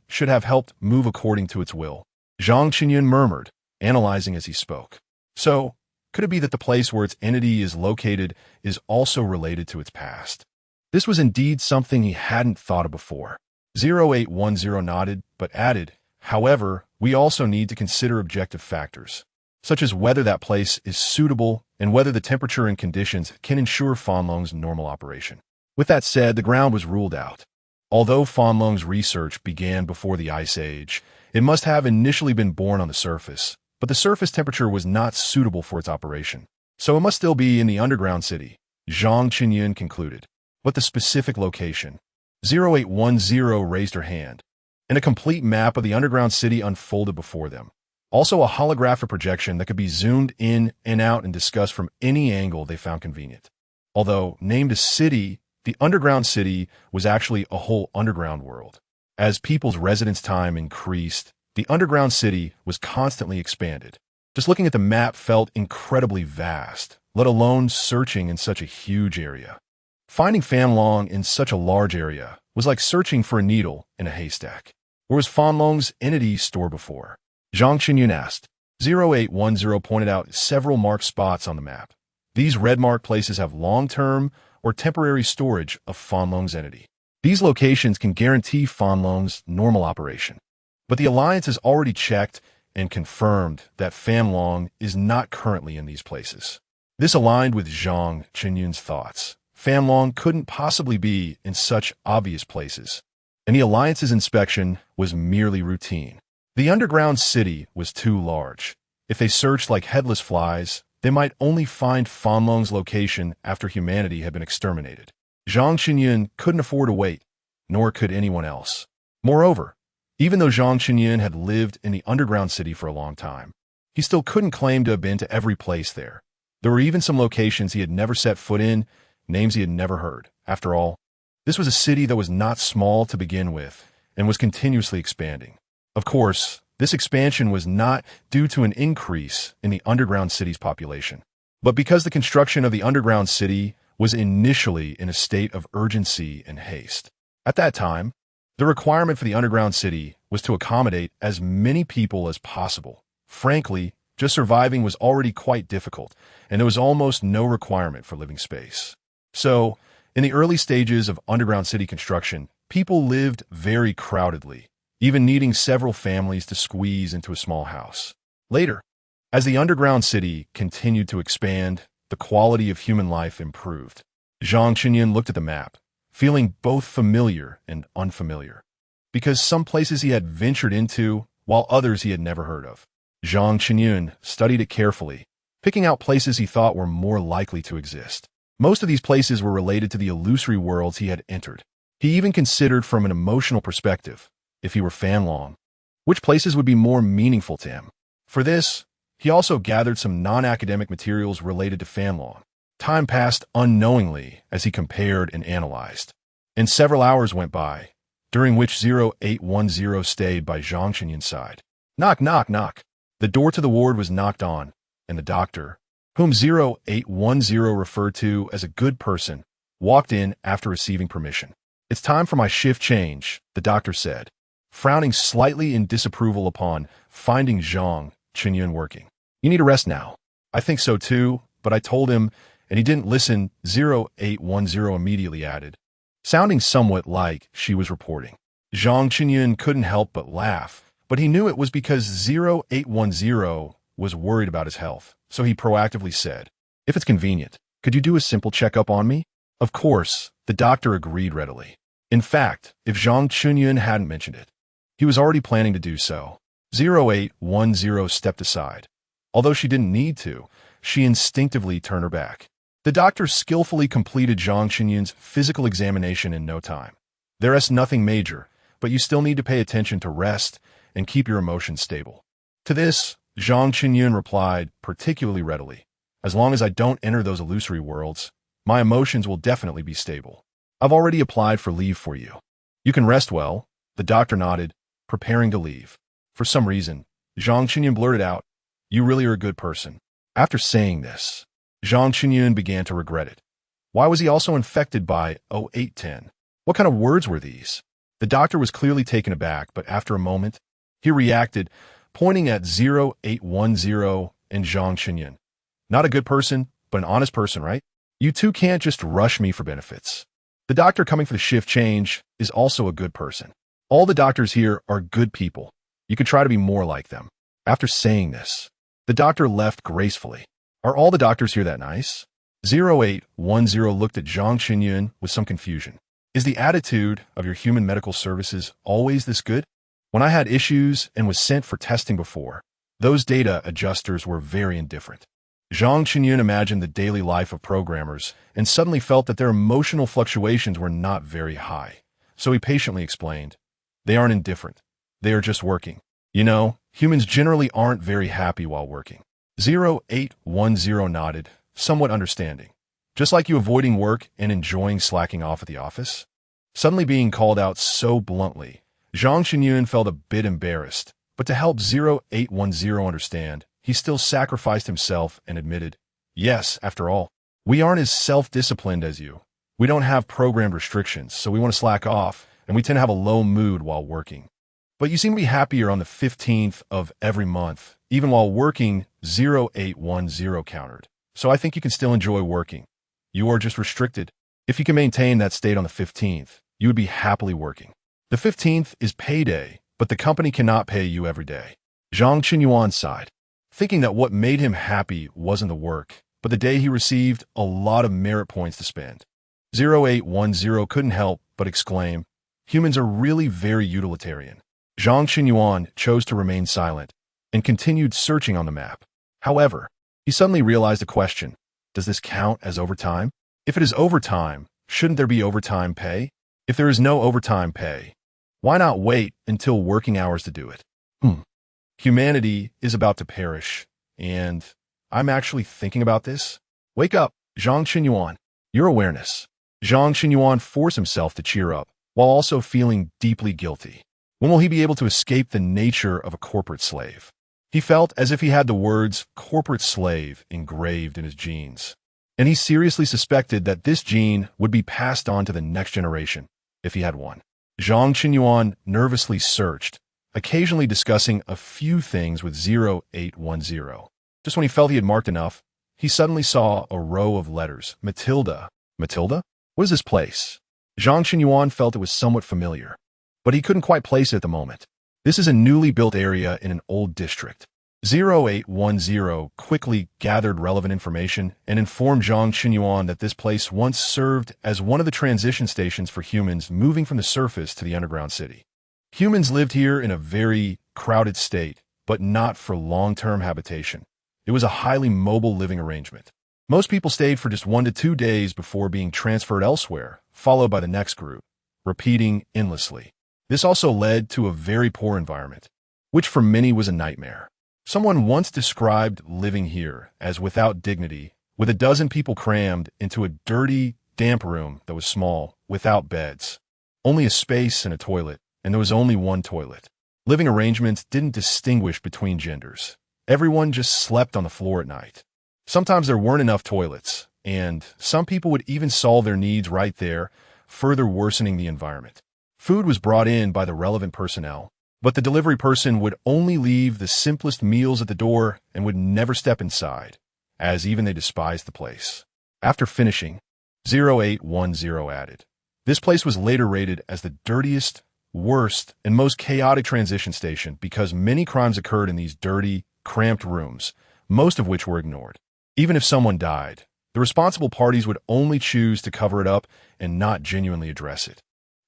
should have helped move according to its will. Zhang Qinyun murmured, analyzing as he spoke. So, could it be that the place where its entity is located is also related to its past? This was indeed something he hadn't thought of before. 0810 nodded, but added, however, we also need to consider objective factors, such as whether that place is suitable and whether the temperature and conditions can ensure Fan Long's normal operation. With that said, the ground was ruled out. Although Fan Long's research began before the Ice Age, it must have initially been born on the surface, but the surface temperature was not suitable for its operation. So it must still be in the underground city, Zhang Qinyun concluded. But the specific location? 0810 raised her hand, and a complete map of the underground city unfolded before them. Also a holographic projection that could be zoomed in and out and discussed from any angle they found convenient. Although named a city, the underground city was actually a whole underground world. As people's residence time increased, the underground city was constantly expanded. Just looking at the map felt incredibly vast, let alone searching in such a huge area. Finding Fan Long in such a large area was like searching for a needle in a haystack. Where was Fan Long's entity stored before? Zhang Qinyun asked. 0810 pointed out several marked spots on the map. These red-marked places have long-term or temporary storage of Fan Long's entity. These locations can guarantee Fan Long's normal operation. But the Alliance has already checked and confirmed that Fan Long is not currently in these places. This aligned with Zhang Qinyun's thoughts. Fan Long couldn't possibly be in such obvious places, and the Alliance's inspection was merely routine. The underground city was too large. If they searched like headless flies, they might only find Fan Long's location after humanity had been exterminated. Zhang Qinyun couldn't afford to wait, nor could anyone else. Moreover, even though Zhang Qinyun had lived in the underground city for a long time, he still couldn't claim to have been to every place there. There were even some locations he had never set foot in, names he had never heard. After all, this was a city that was not small to begin with and was continuously expanding. Of course, this expansion was not due to an increase in the underground city's population, but because the construction of the underground city was initially in a state of urgency and haste. At that time, the requirement for the underground city was to accommodate as many people as possible. Frankly, just surviving was already quite difficult, and there was almost no requirement for living space. So, in the early stages of underground city construction, people lived very crowdedly, even needing several families to squeeze into a small house. Later, as the underground city continued to expand, the quality of human life improved. Zhang Qinyun looked at the map, feeling both familiar and unfamiliar, because some places he had ventured into, while others he had never heard of. Zhang Qinyun studied it carefully, picking out places he thought were more likely to exist. Most of these places were related to the illusory worlds he had entered. He even considered from an emotional perspective, if he were Fan Long, which places would be more meaningful to him. For this, he also gathered some non-academic materials related to Fan Long. Time passed unknowingly as he compared and analyzed, and several hours went by, during which 0810 stayed by Zhang Qinyun's side. Knock, knock, knock. The door to the ward was knocked on, and the doctor, whom 0810 referred to as a good person, walked in after receiving permission. It's time for my shift change, the doctor said, frowning slightly in disapproval upon finding Zhang Qinyun working. You need a rest now. I think so too, but I told him, and he didn't listen, 0810 immediately added, sounding somewhat like she was reporting. Zhang Qinyun couldn't help but laugh, but he knew it was because 0810 was worried about his health, so he proactively said, if it's convenient, could you do a simple checkup on me? Of course, the doctor agreed readily. In fact, if Zhang Qinyun hadn't mentioned it, he was already planning to do so. 0810 stepped aside. Although she didn't need to, she instinctively turned her back. The doctor skillfully completed Zhang Qinyun's physical examination in no time. There's nothing major, but you still need to pay attention to rest and keep your emotions stable. To this, Zhang Qinyun replied particularly readily, as long as I don't enter those illusory worlds, my emotions will definitely be stable. I've already applied for leave for you. You can rest well. The doctor nodded, preparing to leave. For some reason, Zhang Qinyun blurted out, you really are a good person. After saying this, Zhang Qinyun began to regret it. Why was he also infected by 0810? What kind of words were these? The doctor was clearly taken aback, but after a moment, he reacted, pointing at 0810 and Zhang Qinyun. Not a good person, but an honest person, right? You two can't just rush me for benefits. The doctor coming for the shift change is also a good person. All the doctors here are good people. You could try to be more like them. After saying this, the doctor left gracefully. Are all the doctors here that nice? 0810 looked at Zhang Qinyun with some confusion. Is the attitude of your human medical services always this good? When I had issues and was sent for testing before, those data adjusters were very indifferent. Zhang Qinyun imagined the daily life of programmers and suddenly felt that their emotional fluctuations were not very high. So he patiently explained, they aren't indifferent. They are just working. You know, humans generally aren't very happy while working. 0810 nodded, somewhat understanding. Just like you avoiding work and enjoying slacking off at the office? Suddenly being called out so bluntly, Zhang Qinyun felt a bit embarrassed, but to help 0810 understand, he still sacrificed himself and admitted, yes, after all, we aren't as self-disciplined as you. We don't have programmed restrictions, so we want to slack off, and we tend to have a low mood while working. But you seem to be happier on the 15th of every month, even while working, 0810 countered. So I think you can still enjoy working. You are just restricted. If you can maintain that state on the 15th, you would be happily working. The 15th is payday, but the company cannot pay you every day. Zhang Qinyuan sighed, thinking that what made him happy wasn't the work, but the day he received a lot of merit points to spend. 0810 couldn't help but exclaim, humans are really very utilitarian. Zhang Qinyuan chose to remain silent and continued searching on the map. However, he suddenly realized a question. Does this count as overtime? If it is overtime, shouldn't there be overtime pay? If there is no overtime pay, why not wait until working hours to do it? Humanity is about to perish, and I'm actually thinking about this. Wake up, Zhang Qinyuan. Your awareness. Zhang Qinyuan forced himself to cheer up, while also feeling deeply guilty. When will he be able to escape the nature of a corporate slave? He felt as if he had the words corporate slave engraved in his genes. And he seriously suspected that this gene would be passed on to the next generation, if he had one. Zhang Qinyuan nervously searched, occasionally discussing a few things with 0810. Just when he felt he had marked enough, he suddenly saw a row of letters. Matilda. Matilda? What is this place? Zhang Qinyuan felt it was somewhat familiar, but he couldn't quite place it at the moment. This is a newly built area in an old district. 0810 quickly gathered relevant information and informed Zhang Qinyuan that this place once served as one of the transition stations for humans moving from the surface to the underground city. Humans lived here in a very crowded state, but not for long-term habitation. It was a highly mobile living arrangement. Most people stayed for just 1 to 2 days before being transferred elsewhere, followed by the next group, repeating endlessly. This also led to a very poor environment, which for many was a nightmare. Someone once described living here as without dignity, with a dozen people crammed into a dirty, damp room that was small, without beds. Only a space and a toilet, and there was only one toilet. Living arrangements didn't distinguish between genders. Everyone just slept on the floor at night. Sometimes there weren't enough toilets, and some people would even solve their needs right there, further worsening the environment. Food was brought in by the relevant personnel, but the delivery person would only leave the simplest meals at the door and would never step inside. as even they despised the place. After finishing, 0810 added, "This place was later rated as the dirtiest, worst, and most chaotic transition station because many crimes occurred in these dirty, cramped rooms, most of which were ignored. Even if someone died, the responsible parties would only choose to cover it up and not genuinely address it.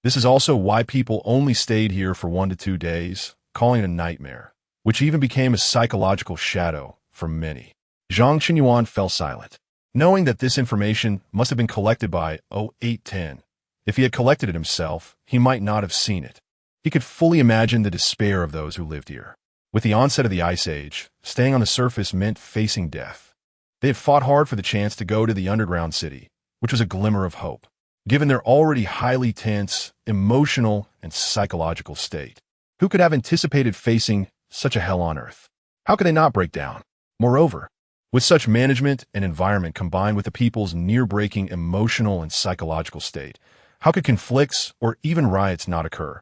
This is also why people only stayed here for 1 to 2 days, calling it a nightmare, which even became a psychological shadow for many." Zhang Qinyuan fell silent, knowing that this information must have been collected by 0810. If he had collected it himself, he might not have seen it. He could fully imagine the despair of those who lived here. With the onset of the Ice Age, staying on the surface meant facing death. They had fought hard for the chance to go to the underground city, which was a glimmer of hope, given their already highly tense, emotional, and psychological state. Who could have anticipated facing such a hell on earth? How could they not break down? Moreover, with such management and environment combined with the people's near-breaking emotional and psychological state, how could conflicts or even riots not occur?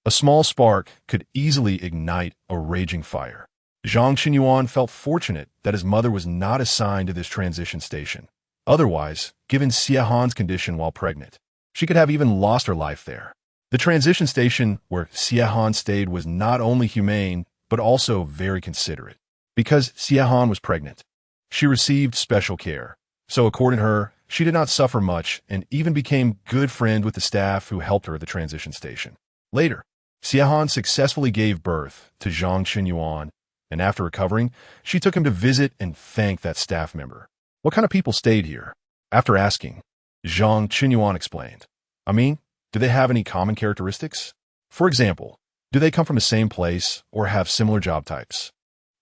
A small spark could easily ignite a raging fire. Zhang Qinyuan felt fortunate that his mother was not assigned to this transition station. Otherwise, given Xie Han's condition while pregnant, she could have even lost her life there. The transition station where Xie Han stayed was not only humane, but also very considerate. Because Xie Han was pregnant, she received special care. So according to her, she did not suffer much and even became good friend with the staff who helped her at the transition station. Later, Xie Han successfully gave birth to Zhang Qinyuan, and after recovering, she took him to visit and thank that staff member. "What kind of people stayed here?" After asking, Zhang Qinyuan explained, "I mean, do they have any common characteristics? For example, do they come from the same place or have similar job types?"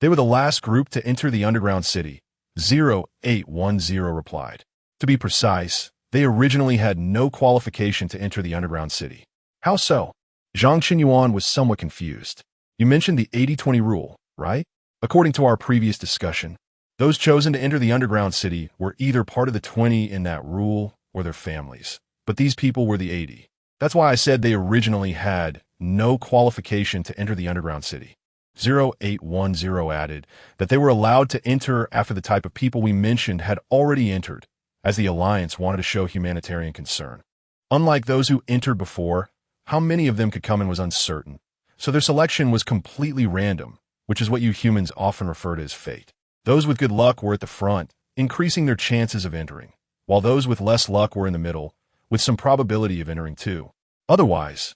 "They were the last group to enter the underground city," 0810 replied. "To be precise, they originally had no qualification to enter the underground city." "How so?" Zhang Qinyuan was somewhat confused. "You mentioned the 80-20 rule, right? According to our previous discussion, those chosen to enter the underground city were either part of the 20 in that rule or their families. But these people were the 80. That's why I said they originally had no qualification to enter the underground city." 0810 added that they were allowed to enter after the type of people we mentioned had already entered, as the Alliance wanted to show humanitarian concern. Unlike those who entered before, how many of them could come in was uncertain, so their selection was completely random, which is what you humans often refer to as fate. Those with good luck were at the front, increasing their chances of entering, while those with less luck were in the middle, with some probability of entering too. Otherwise,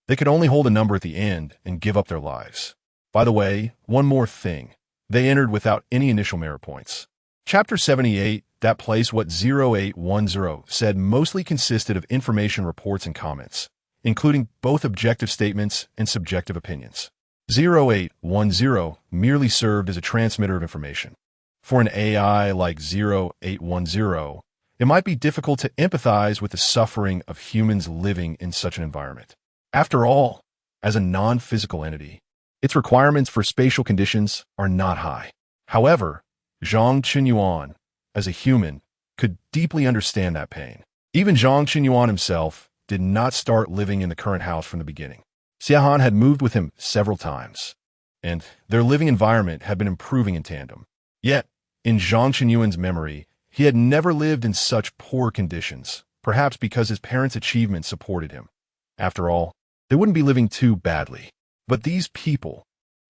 they could only hold a number at the end and give up their lives. By the way, one more thing. They entered without any initial merit points. Chapter 78, that place what 0810 said mostly consisted of information reports and comments, including both objective statements and subjective opinions. 0810 merely served as a transmitter of information. For an AI like 0810, it might be difficult to empathize with the suffering of humans living in such an environment. After all, as a non-physical entity, its requirements for spatial conditions are not high. However, Zhang Qinyuan, as a human, could deeply understand that pain. Even Zhang Qinyuan himself did not start living in the current house from the beginning. Xie Han had moved with him several times, and their living environment had been improving in tandem. Yet, in Zhang Qinyuan's memory, he had never lived in such poor conditions, perhaps because his parents' achievements supported him. After all, they wouldn't be living too badly. But these people,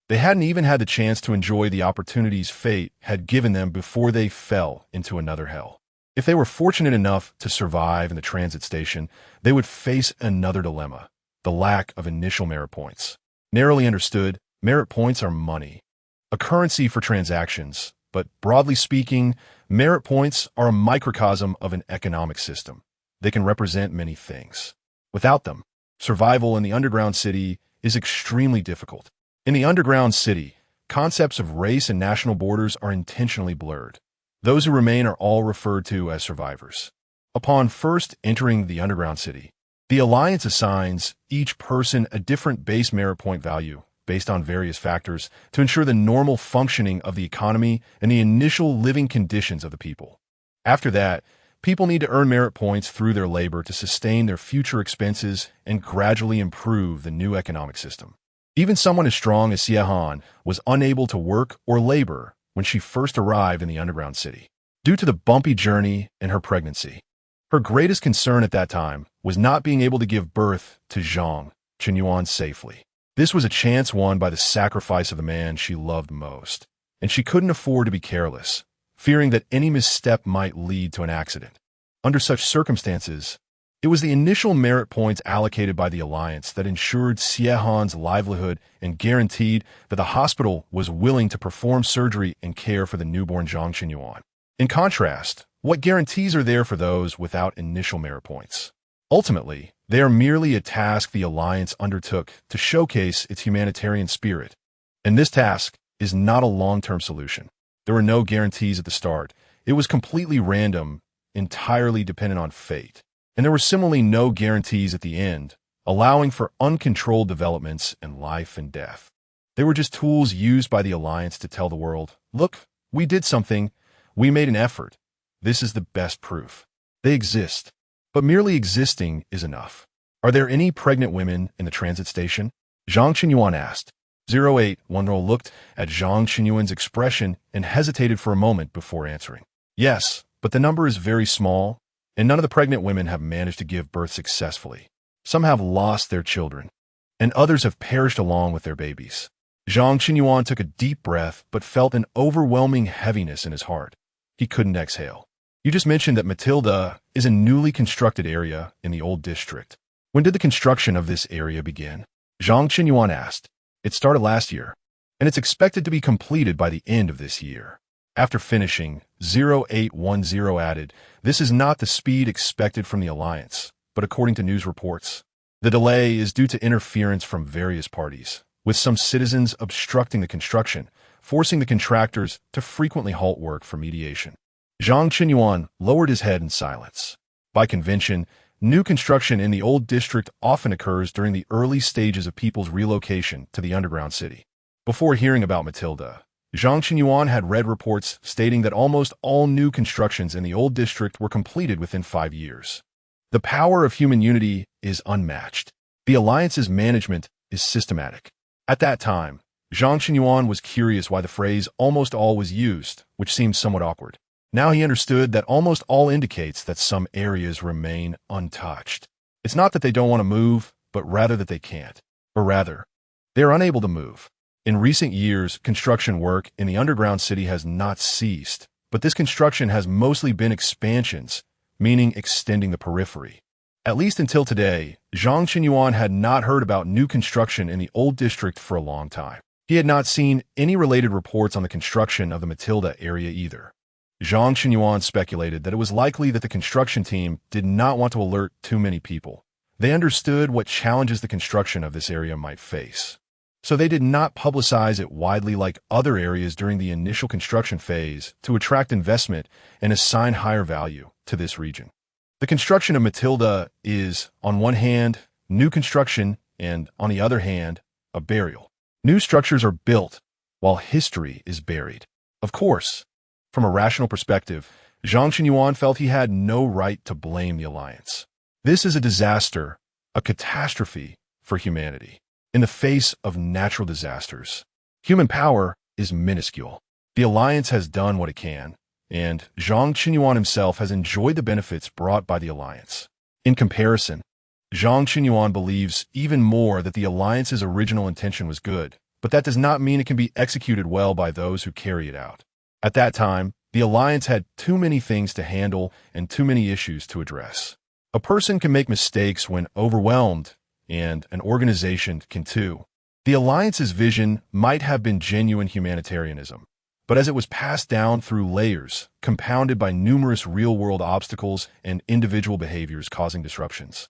they hadn't even had the chance to enjoy the opportunities fate had given them before they fell into another hell. If they were fortunate enough to survive in the transit station, they would face another dilemma, the lack of initial merit points. Narrowly understood, merit points are money, a currency for transactions, but broadly speaking, merit points are a microcosm of an economic system. They can represent many things. Without them, survival in the underground city is extremely difficult. In the underground city, concepts of race and national borders are intentionally blurred. Those who remain are all referred to as survivors. Upon first entering the underground city, the Alliance assigns each person a different base merit point value based on various factors to ensure the normal functioning of the economy and the initial living conditions of the people. After that, people need to earn merit points through their labor to sustain their future expenses and gradually improve the new economic system. Even someone as strong as Xie Han was unable to work or labor when she first arrived in the underground city. due to the bumpy journey and her pregnancy. Her greatest concern at that time was not being able to give birth to Zhang Qinyuan safely. This was a chance won by the sacrifice of the man she loved most, and she couldn't afford to be careless, fearing that any misstep might lead to an accident. Under such circumstances, it was the initial merit points allocated by the Alliance that ensured Xiehan's livelihood and guaranteed that the hospital was willing to perform surgery and care for the newborn Zhang Qinyuan. In contrast, what guarantees are there for those without initial merit points? Ultimately, they are merely a task the Alliance undertook to showcase its humanitarian spirit. And this task is not a long-term solution. There were no guarantees at the start. It was completely random, entirely dependent on fate. And there were similarly no guarantees at the end, allowing for uncontrolled developments in life and death. They were just tools used by the Alliance to tell the world, look, we did something, we made an effort. This is the best proof. They exist. But merely existing is enough. Are there any pregnant women in the transit station? Zhang Qinyuan asked. 0810 looked at Zhang Qinyuan's expression and hesitated for a moment before answering. Yes, but the number is very small, and none of the pregnant women have managed to give birth successfully. Some have lost their children, and others have perished along with their babies. Zhang Qinyuan took a deep breath but felt an overwhelming heaviness in his heart. He couldn't exhale. You just mentioned that Matilda is a newly constructed area in the old district. When did the construction of this area begin? Zhang Qinyuan asked. It started last year, and it's expected to be completed by the end of this year. After finishing, 0810 added, this is not the speed expected from the Alliance, but according to news reports, the delay is due to interference from various parties, with some citizens obstructing the construction, forcing the contractors to frequently halt work for mediation. Zhang Qinyuan lowered his head in silence. By convention, new construction in the old district often occurs during the early stages of people's relocation to the underground city. Before hearing about Matilda, Zhang Qinyuan had read reports stating that almost all new constructions in the old district were completed within 5 years. The power of human unity is unmatched. The Alliance's management is systematic. At that time, Zhang Qinyuan was curious why the phrase almost all was used, which seemed somewhat awkward. Now he understood that almost all indicates that some areas remain untouched. It's not that they don't want to move, but rather that they can't. Or rather, they are unable to move. In recent years, construction work in the underground city has not ceased, but this construction has mostly been expansions, meaning extending the periphery. At least until today, Zhang Qinyuan had not heard about new construction in the old district for a long time. He had not seen any related reports on the construction of the Matilda area either. Zhang Qinyuan speculated that it was likely that the construction team did not want to alert too many people. They understood what challenges the construction of this area might face. So they did not publicize it widely like other areas during the initial construction phase to attract investment and assign higher value to this region. The construction of Matilda is, on one hand, new construction, and on the other hand, a burial. New structures are built, while history is buried. Of course, from a rational perspective, Zhang Qinyuan felt he had no right to blame the Alliance. This is a disaster, a catastrophe for humanity. In the face of natural disasters, human power is minuscule. The Alliance has done what it can, and Zhang Qinyuan himself has enjoyed the benefits brought by the Alliance. In comparison, Zhang Qinyuan believes even more that the Alliance's original intention was good, but that does not mean it can be executed well by those who carry it out. At that time, the Alliance had too many things to handle and too many issues to address. A person can make mistakes when overwhelmed, and an organization can too. The Alliance's vision might have been genuine humanitarianism, but as it was passed down through layers, compounded by numerous real-world obstacles and individual behaviors causing disruptions,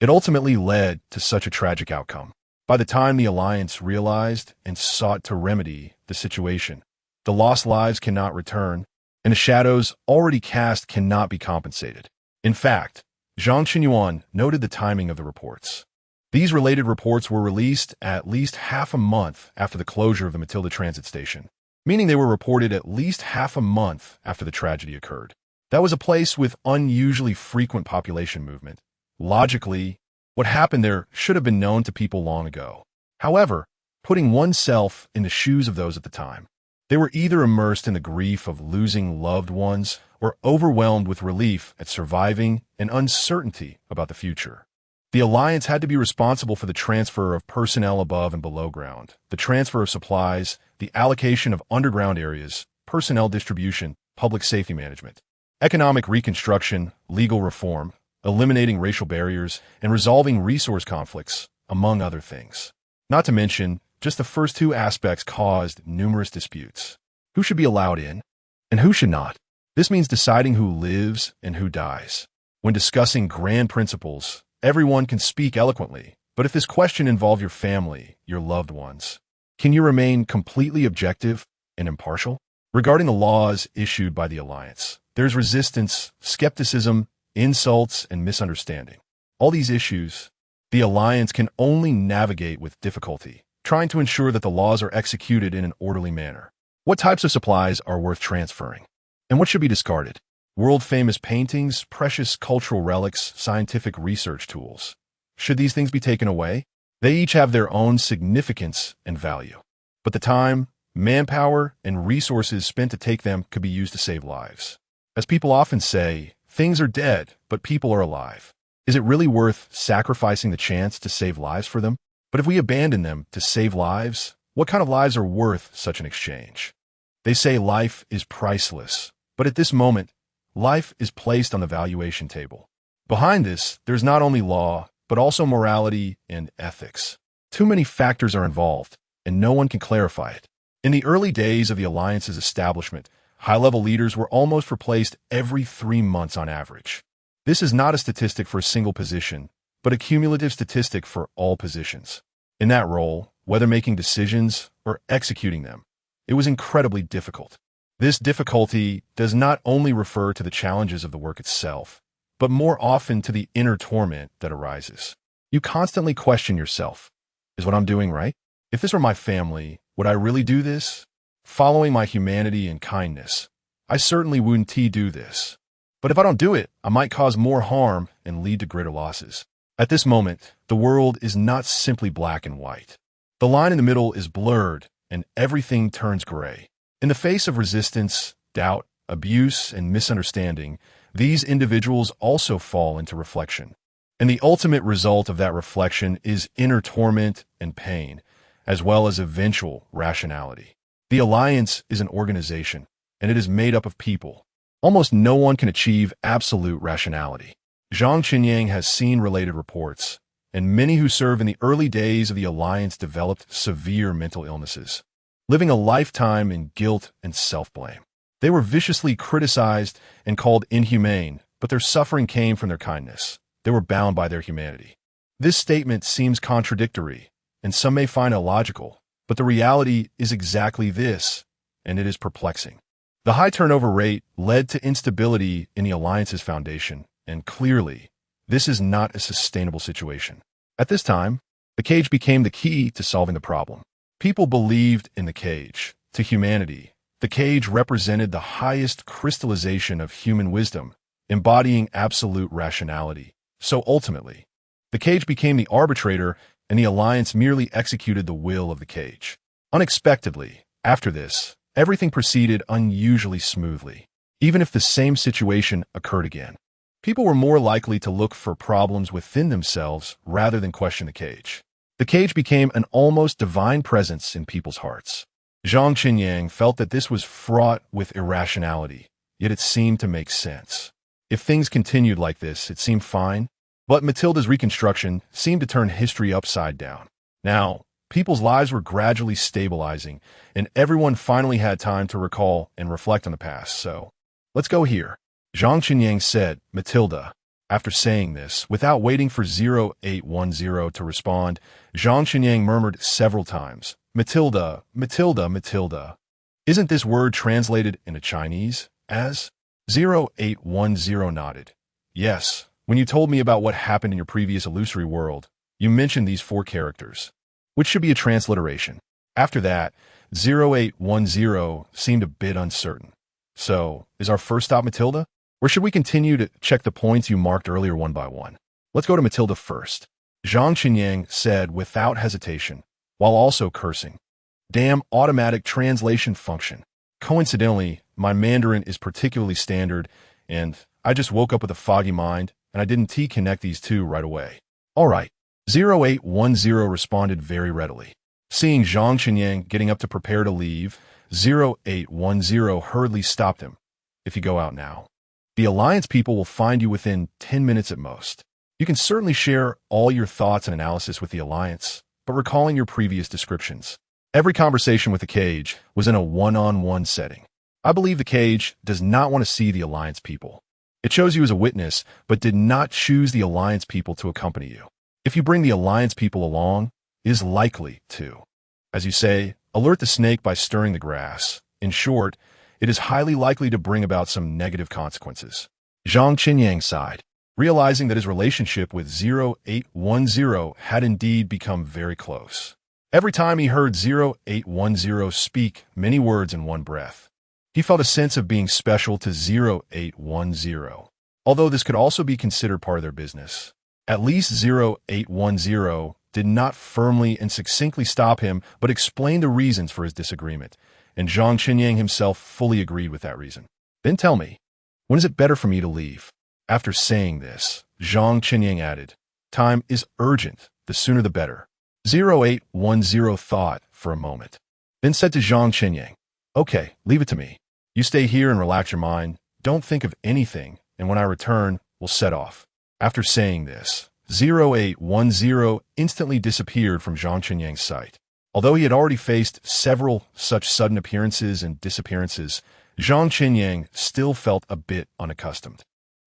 it ultimately led to such a tragic outcome. By the time the Alliance realized and sought to remedy the situation, the lost lives cannot return, and the shadows already cast cannot be compensated. In fact, Zhang Qinyuan noted the timing of the reports. These related reports were released at least half a month after the closure of the Matilda transit station, meaning they were reported at least half a month after the tragedy occurred. That was a place with unusually frequent population movement. Logically, what happened there should have been known to people long ago. However, putting oneself in the shoes of those at the time, they were either immersed in the grief of losing loved ones were overwhelmed with relief at surviving and uncertainty about the future. The alliance had to be responsible for the transfer of personnel above and below ground, the transfer of supplies, the allocation of underground areas, personnel distribution, public safety management, economic reconstruction, legal reform, eliminating racial barriers, and resolving resource conflicts, among other things. Not to mention, just the first two aspects caused numerous disputes. Who should be allowed in, and who should not? This means deciding who lives and who dies. When discussing grand principles, everyone can speak eloquently, but if this question involves your family, your loved ones, can you remain completely objective and impartial? Regarding the laws issued by the alliance, there's resistance, skepticism, insults, and misunderstanding. All these issues, the alliance can only navigate with difficulty, trying to ensure that the laws are executed in an orderly manner. What types of supplies are worth transferring? And what should be discarded? World-famous paintings, precious cultural relics, scientific research tools. Should these things be taken away? They each have their own significance and value. But the time, manpower, and resources spent to take them could be used to save lives. As people often say, things are dead, but people are alive. Is it really worth sacrificing the chance to save lives for them? But if we abandon them to save lives, what kind of lives are worth such an exchange? They say life is priceless, but at this moment, life is placed on the valuation table. Behind this, there's not only law, but also morality and ethics. Too many factors are involved, and no one can clarify it. In the early days of the alliance's establishment, high-level leaders were almost replaced every 3 months on average. This is not a statistic for a single position, but a cumulative statistic for all positions. In that role, whether making decisions or executing them, it was incredibly difficult. This difficulty does not only refer to the challenges of the work itself, but more often to the inner torment that arises. You constantly question yourself, is what I'm doing right? If this were my family, would I really do this? Following my humanity and kindness, I certainly wouldn't do this. But if I don't do it, I might cause more harm and lead to greater losses. At this moment, the world is not simply black and white. The line in the middle is blurred, and everything turns gray. In the face of resistance, doubt, abuse, and misunderstanding, these individuals also fall into reflection. And the ultimate result of that reflection is inner torment and pain, as well as eventual rationality. The alliance is an organization, and it is made up of people. Almost no one can achieve absolute rationality. Zhang Qinyang has seen related reports, and many who served in the early days of the alliance developed severe mental illnesses, living a lifetime in guilt and self-blame. They were viciously criticized and called inhumane, but their suffering came from their kindness. They were bound by their humanity. This statement seems contradictory, and some may find illogical, but the reality is exactly this, and it is perplexing. The high turnover rate led to instability in the alliance's foundation, and clearly, this is not a sustainable situation. At this time, the cage became the key to solving the problem. People believed in the cage. To humanity, the cage represented the highest crystallization of human wisdom, embodying absolute rationality. So ultimately, the cage became the arbitrator, and the alliance merely executed the will of the cage. Unexpectedly, after this, everything proceeded unusually smoothly. Even if the same situation occurred again, people were more likely to look for problems within themselves rather than question the cage. The cage became an almost divine presence in people's hearts. Zhang Qinyang felt that this was fraught with irrationality, yet it seemed to make sense. If things continued like this, it seemed fine, but Matilda's reconstruction seemed to turn history upside down. Now, people's lives were gradually stabilizing, and everyone finally had time to recall and reflect on the past, so let's go here. Zhang Qinyang said, Matilda. After saying this, without waiting for 0810 to respond, Zhang Qinyang murmured several times, Matilda, Matilda, Matilda. Isn't this word translated into Chinese as? 0810 nodded. Yes, when you told me about what happened in your previous illusory world, you mentioned these 4 characters, which should be a transliteration. After that, 0810 seemed a bit uncertain. So, is our first stop Matilda? Or should we continue to check the points you marked earlier one by one? Let's go to Matilda first. Zhang Qinyang said without hesitation, while also cursing. Damn automatic translation function. Coincidentally, my Mandarin is particularly standard, and I just woke up with a foggy mind, and I didn't T-connect these two right away. All right. 0810 responded very readily. Seeing Zhang Qinyang getting up to prepare to leave, 0810 hurriedly stopped him. If you go out now, the Alliance people will find you within 10 minutes at most. You can certainly share all your thoughts and analysis with the Alliance, but recalling your previous descriptions, every conversation with the Cage was in a one-on-one setting. I believe the Cage does not want to see the Alliance people. It chose you as a witness, but did not choose the Alliance people to accompany you. If you bring the Alliance people along, it is likely to, as you say, alert the snake by stirring the grass. In short, it is highly likely to bring about some negative consequences. Zhang Qinyang sighed, realizing that his relationship with 0810 had indeed become very close. Every time he heard 0810 speak many words in one breath, he felt a sense of being special to 0810, although this could also be considered part of their business. At least 0810 did not firmly and succinctly stop him, but explained the reasons for his disagreement, and Zhang Qinyang himself fully agreed with that reason. Then tell me, when is it better for me to leave? After saying this, Zhang Qinyang added, time is urgent, the sooner the better. 0810 thought for a moment, then said to Zhang Qinyang, okay, leave it to me. You stay here and relax your mind, don't think of anything, and when I return, we'll set off. After saying this, 0810 instantly disappeared from Zhang Qinyang's sight. Although he had already faced several such sudden appearances and disappearances, Zhang Qinyang still felt a bit unaccustomed.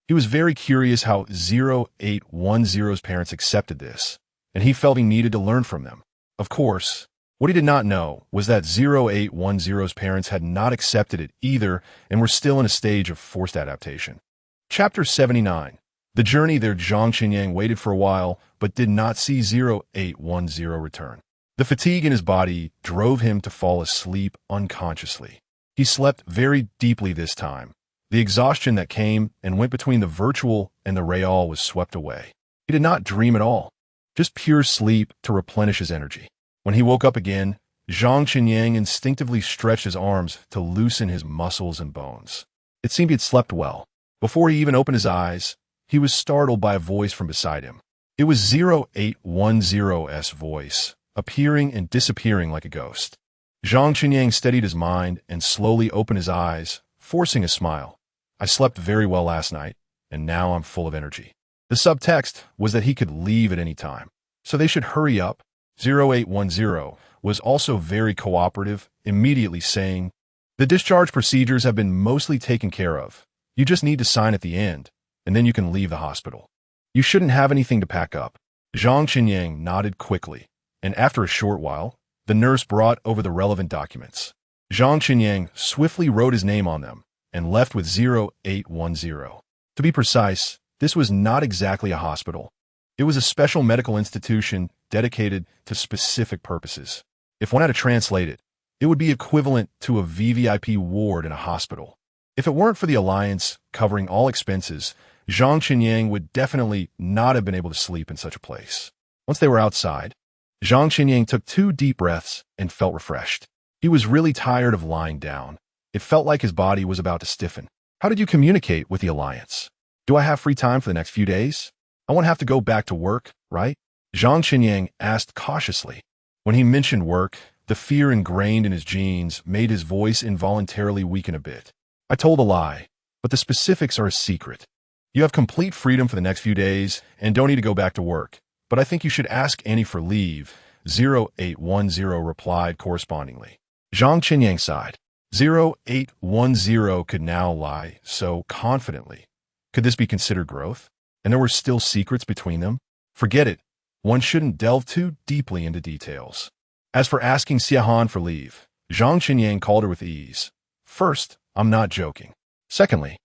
He was very curious how 0810's parents accepted this, and he felt he needed to learn from them. Of course, what he did not know was that 0810's parents had not accepted it either and were still in a stage of forced adaptation. Chapter 79. The journey there. Zhang Qinyang waited for a while, but did not see 0810 return. The fatigue in his body drove him to fall asleep unconsciously. He slept very deeply this time. The exhaustion that came and went between the virtual and the real was swept away. He did not dream at all, just pure sleep to replenish his energy. When he woke up again, Zhang Qinyang instinctively stretched his arms to loosen his muscles and bones. It seemed he had slept well. Before he even opened his eyes, he was startled by a voice from beside him. It was 0810's voice, appearing and disappearing like a ghost. Zhang Qinyang steadied his mind and slowly opened his eyes, forcing a smile. I slept very well last night, and now I'm full of energy. The subtext was that he could leave at any time, so they should hurry up. 0810 was also very cooperative, immediately saying, the discharge procedures have been mostly taken care of. You just need to sign at the end, and then you can leave the hospital. You shouldn't have anything to pack up. Zhang Qinyang nodded quickly, and after a short while, the nurse brought over the relevant documents. Zhang Qinyang swiftly wrote his name on them and left with 0810. To be precise, this was not exactly a hospital. It was a special medical institution dedicated to specific purposes. If one had to translate it, it would be equivalent to a VVIP ward in a hospital. If it weren't for the Alliance covering all expenses, Zhang Qinyang would definitely not have been able to sleep in such a place. Once they were outside, Zhang Qinyang took 2 deep breaths and felt refreshed. He was really tired of lying down. It felt like his body was about to stiffen. How did you communicate with the Alliance? Do I have free time for the next few days? I won't have to go back to work, right? Zhang Qinyang asked cautiously. When he mentioned work, the fear ingrained in his genes made his voice involuntarily weaken a bit. I told a lie, but the specifics are a secret. You have complete freedom for the next few days and don't need to go back to work, but I think you should ask Annie for leave. 0810 replied correspondingly. Zhang Qinyang sighed. 0810 could now lie so confidently. Could this be considered growth? And there were still secrets between them? Forget it. One shouldn't delve too deeply into details. As for asking Xiahan for leave, Zhang Qinyang called her with ease. First, I'm not joking. Secondly,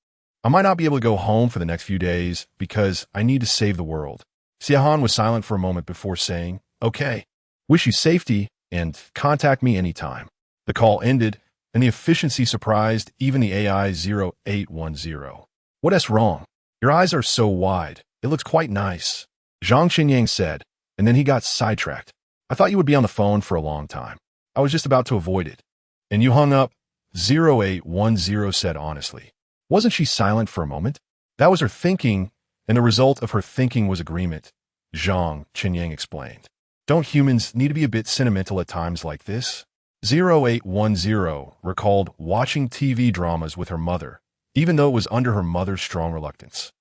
I might not be able to go home for the next few days because I need to save the world. Xiahan was silent for a moment before saying, okay, wish you safety and contact me anytime. The call ended, and the efficiency surprised even the AI 0810. What's wrong? Your eyes are so wide. It looks quite nice, Zhang Qinyang said, and then he got sidetracked. I thought you would be on the phone for a long time. I was just about to avoid it. And you hung up. 0810 said honestly. Wasn't she silent for a moment? That was her thinking, and the result of her thinking was agreement, Zhang Qinyang explained. Don't humans need to be a bit sentimental at times like this? 0810 recalled watching TV dramas with her mother, even though it was under her mother's strong reluctance.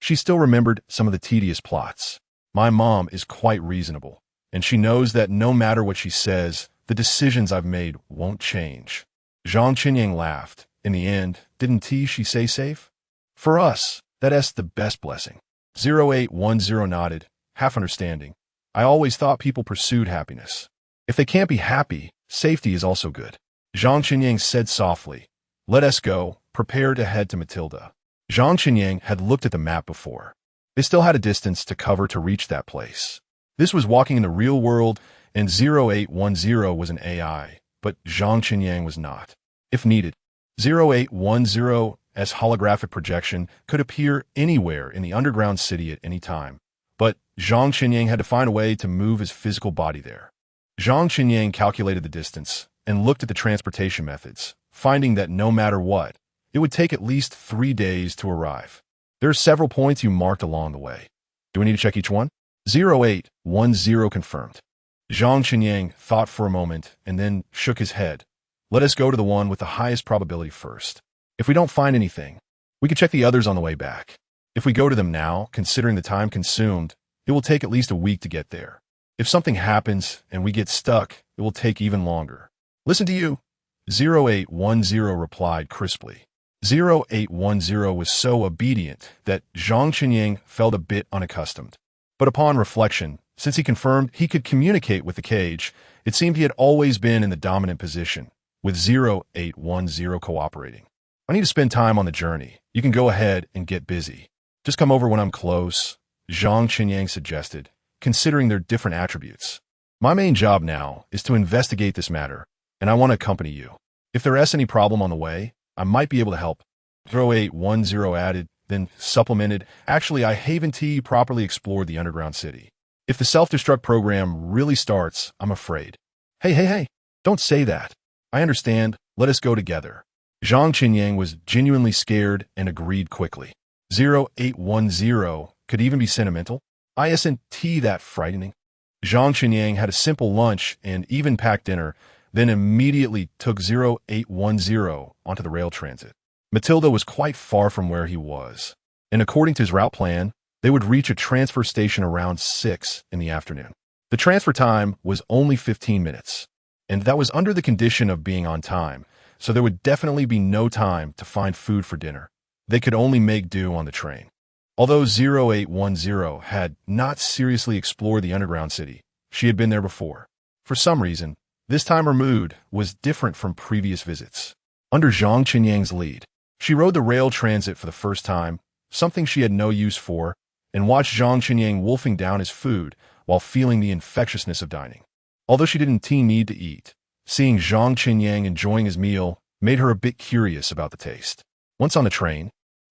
She still remembered some of the tedious plots. My mom is quite reasonable, and she knows that no matter what she says, the decisions I've made won't change. Zhang Qinyang laughed. In the end, didn't she say safe? For us, that's the best blessing. 0810 nodded, half understanding. I always thought people pursued happiness. If they can't be happy, safety is also good. Zhang Qinyang said softly, let us go, prepare to head to Matilda. Zhang Qinyang had looked at the map before. They still had a distance to cover to reach that place. This was walking in the real world, and 0810 was an AI, but Zhang Qinyang was not. If needed, 0810's holographic projection could appear anywhere in the underground city at any time. But Zhang Qinyang had to find a way to move his physical body there. Zhang Qinyang calculated the distance and looked at the transportation methods, finding that no matter what, it would take at least 3 days to arrive. There are several points you marked along the way. Do we need to check each one? 0810 confirmed. Zhang Qinyang thought for a moment and then shook his head. Let us go to the one with the highest probability first. If we don't find anything, we can check the others on the way back. If we go to them now, considering the time consumed, it will take at least a week to get there. If something happens and we get stuck, it will take even longer. Listen to you, 0810 replied crisply. 0810 was so obedient that Zhang Qinyang felt a bit unaccustomed. But upon reflection, since he confirmed he could communicate with the cage, it seemed he had always been in the dominant position, with 0810 cooperating. I need to spend time on the journey. You can go ahead and get busy. Just come over when I'm close, Zhang Qinyang suggested, considering their different attributes. My main job now is to investigate this matter, and I want to accompany you. If there is any problem on the way, I might be able to help. 0810 added, then supplemented, actually, I haven't properly explored the underground city. If the self-destruct program really starts, I'm afraid. Hey, don't say that. I understand, let us go together. Zhang Qinyang was genuinely scared and agreed quickly. 0810 could even be sentimental. Isn't that frightening? Zhang Qinyang had a simple lunch and even packed dinner, then immediately took 0810 onto the rail transit. Matilda was quite far from where he was, and according to his route plan, they would reach a transfer station around 6 in the afternoon. The transfer time was only 15 minutes, and that was under the condition of being on time, so there would definitely be no time to find food for dinner. They could only make do on the train. Although 0810 had not seriously explored the underground city, she had been there before. For some reason, this time her mood was different from previous visits. Under Zhang Qinyang's lead, she rode the rail transit for the first time, something she had no use for, and watched Zhang Qinyang wolfing down his food while feeling the infectiousness of dining. Although she didn't need to eat, seeing Zhang Qinyang enjoying his meal made her a bit curious about the taste. Once on the train,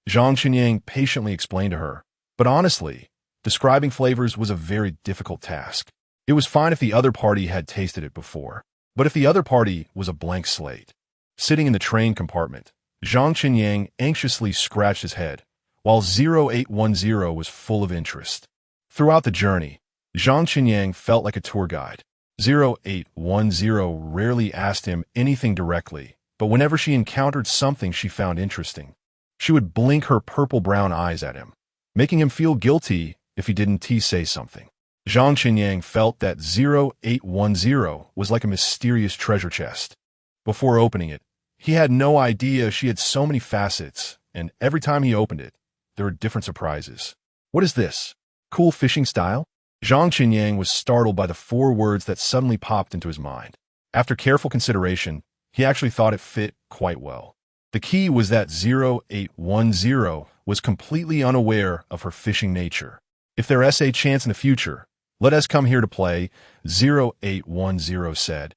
Zhang Qinyang patiently explained to her, but honestly, describing flavors was a very difficult task. It was fine if the other party had tasted it before, but if the other party was a blank slate. Sitting in the train compartment, Zhang Qinyang anxiously scratched his head, while 0810 was full of interest. Throughout the journey, Zhang Qinyang felt like a tour guide. 0810 rarely asked him anything directly, but whenever she encountered something she found interesting, she would blink her purple-brown eyes at him, making him feel guilty if he didn't say something. Zhang Qinyang felt that 0810 was like a mysterious treasure chest. Before opening it, he had no idea she had so many facets, and every time he opened it, there were different surprises. What is this? Cool fishing style? Zhang Qinyang was startled by the 4 words that suddenly popped into his mind. After careful consideration, he actually thought it fit quite well. The key was that 0810 was completely unaware of her fishing nature. If there is a chance in the future, let us come here to play, 0810 said.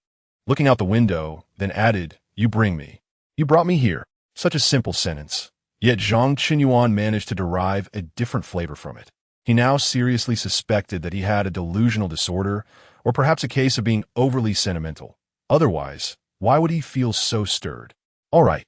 Looking out the window, then added, you bring me. You brought me here. Such a simple sentence. Yet Zhang Qinyuan managed to derive a different flavor from it. He now seriously suspected that he had a delusional disorder, or perhaps a case of being overly sentimental. Otherwise, why would he feel so stirred? All right.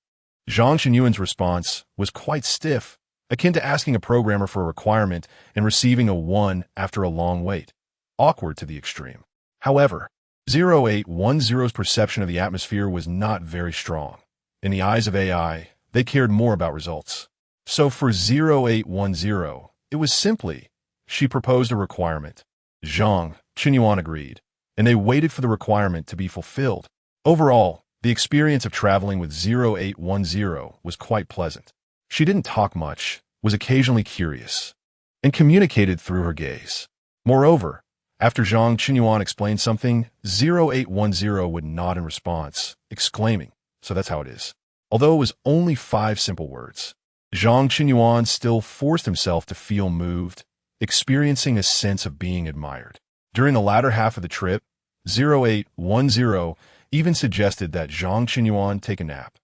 Zhang Qinyuan's response was quite stiff, akin to asking a programmer for a requirement and receiving a 1 after a long wait. Awkward to the extreme. However, 0810's perception of the atmosphere was not very strong. In the eyes of AI, they cared more about results. So for 0810, it was simply, she proposed a requirement. Zhang Qinyuan agreed, and they waited for the requirement to be fulfilled. Overall, the experience of traveling with 0810 was quite pleasant. She didn't talk much, was occasionally curious, and communicated through her gaze. Moreover, after Zhang Qinyuan explained something, 0810 would nod in response, exclaiming, "So that's how it is." Although it was only 5 simple words, Zhang Qinyuan still forced himself to feel moved, experiencing a sense of being admired. During the latter half of the trip, 0810 even suggested that Zhang Qinyuan take a nap,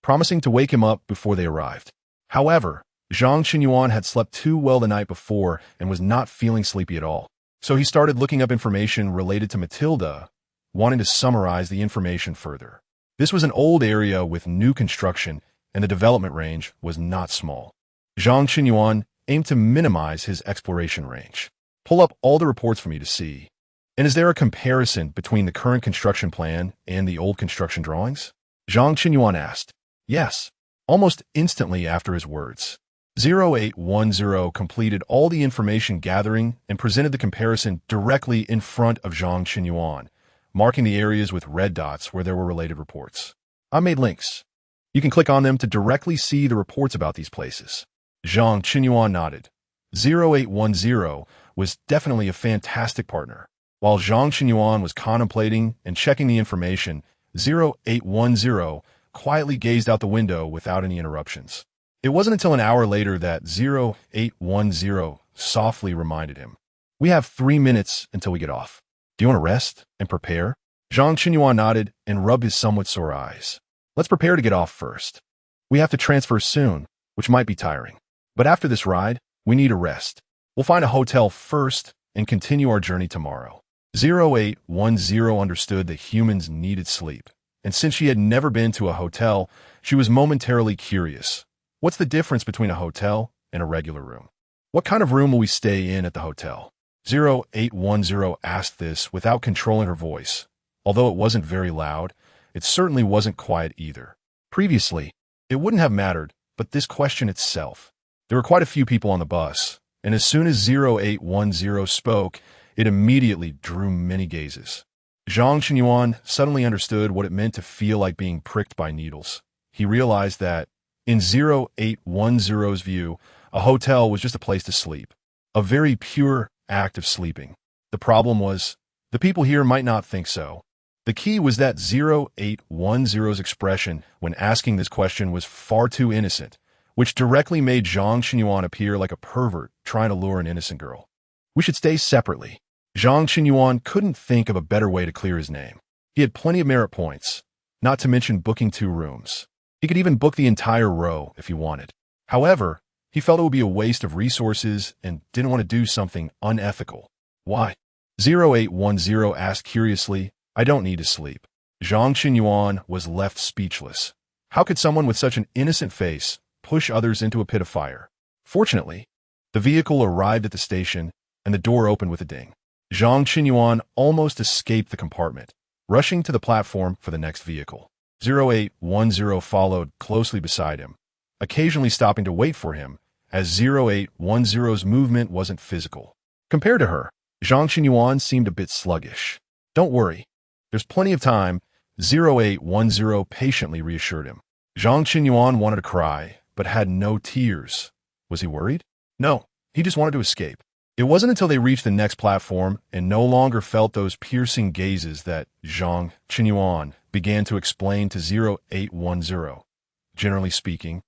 promising to wake him up before they arrived. However, Zhang Qinyuan had slept too well the night before and was not feeling sleepy at all. So he started looking up information related to Matilda, wanting to summarize the information further. This was an old area with new construction, and the development range was not small. Zhang Qinyuan aimed to minimize his exploration range. Pull up all the reports for me to see. And is there a comparison between the current construction plan and the old construction drawings? Zhang Qinyuan asked. Yes, almost instantly after his words. 0810 completed all the information gathering and presented the comparison directly in front of Zhang Qinyuan, marking the areas with red dots where there were related reports. I made links. You can click on them to directly see the reports about these places. Zhang Qinyuan nodded. 0810 was definitely a fantastic partner. While Zhang Qinyuan was contemplating and checking the information, 0810 quietly gazed out the window without any interruptions. It wasn't until an hour later that 0810 softly reminded him, "We have 3 minutes until we get off. Do you want to rest and prepare?" Zhang Qinyuan nodded and rubbed his somewhat sore eyes. "Let's prepare to get off first. We have to transfer soon, which might be tiring. But after this ride, we need a rest. We'll find a hotel first and continue our journey tomorrow." 0810 understood that humans needed sleep, and since she had never been to a hotel, she was momentarily curious. What's the difference between a hotel and a regular room? What kind of room will we stay in at the hotel? 0810 asked this without controlling her voice. Although it wasn't very loud, it certainly wasn't quiet either. Previously, it wouldn't have mattered, but this question itself. There were quite a few people on the bus, and as soon as 0810 spoke, it immediately drew many gazes. Zhang Qinyuan suddenly understood what it meant to feel like being pricked by needles. He realized that, in 0810's view, a hotel was just a place to sleep. A very pure act of sleeping. The problem was, the people here might not think so. The key was that 0810's expression when asking this question was far too innocent, which directly made Zhang Qinyuan appear like a pervert trying to lure an innocent girl. "We should stay separately." Zhang Qinyuan couldn't think of a better way to clear his name. He had plenty of merit points, not to mention booking 2 rooms. He could even book the entire row if he wanted. However, he felt it would be a waste of resources and didn't want to do something unethical. "Why?" 0810 asked curiously. "I don't need to sleep." Zhang Qinyuan was left speechless. How could someone with such an innocent face push others into a pit of fire? Fortunately, the vehicle arrived at the station and the door opened with a ding. Zhang Qinyuan almost escaped the compartment, rushing to the platform for the next vehicle. 0810 followed closely beside him, occasionally stopping to wait for him, as 0810's movement wasn't physical. Compared to her, Zhang Qinyuan seemed a bit sluggish. "Don't worry, there's plenty of time," 0810 patiently reassured him. Zhang Qinyuan wanted to cry, but had no tears. Was he worried? No, he just wanted to escape. It wasn't until they reached the next platform and no longer felt those piercing gazes that Zhang Qinyuan began to explain to 0810. Generally speaking,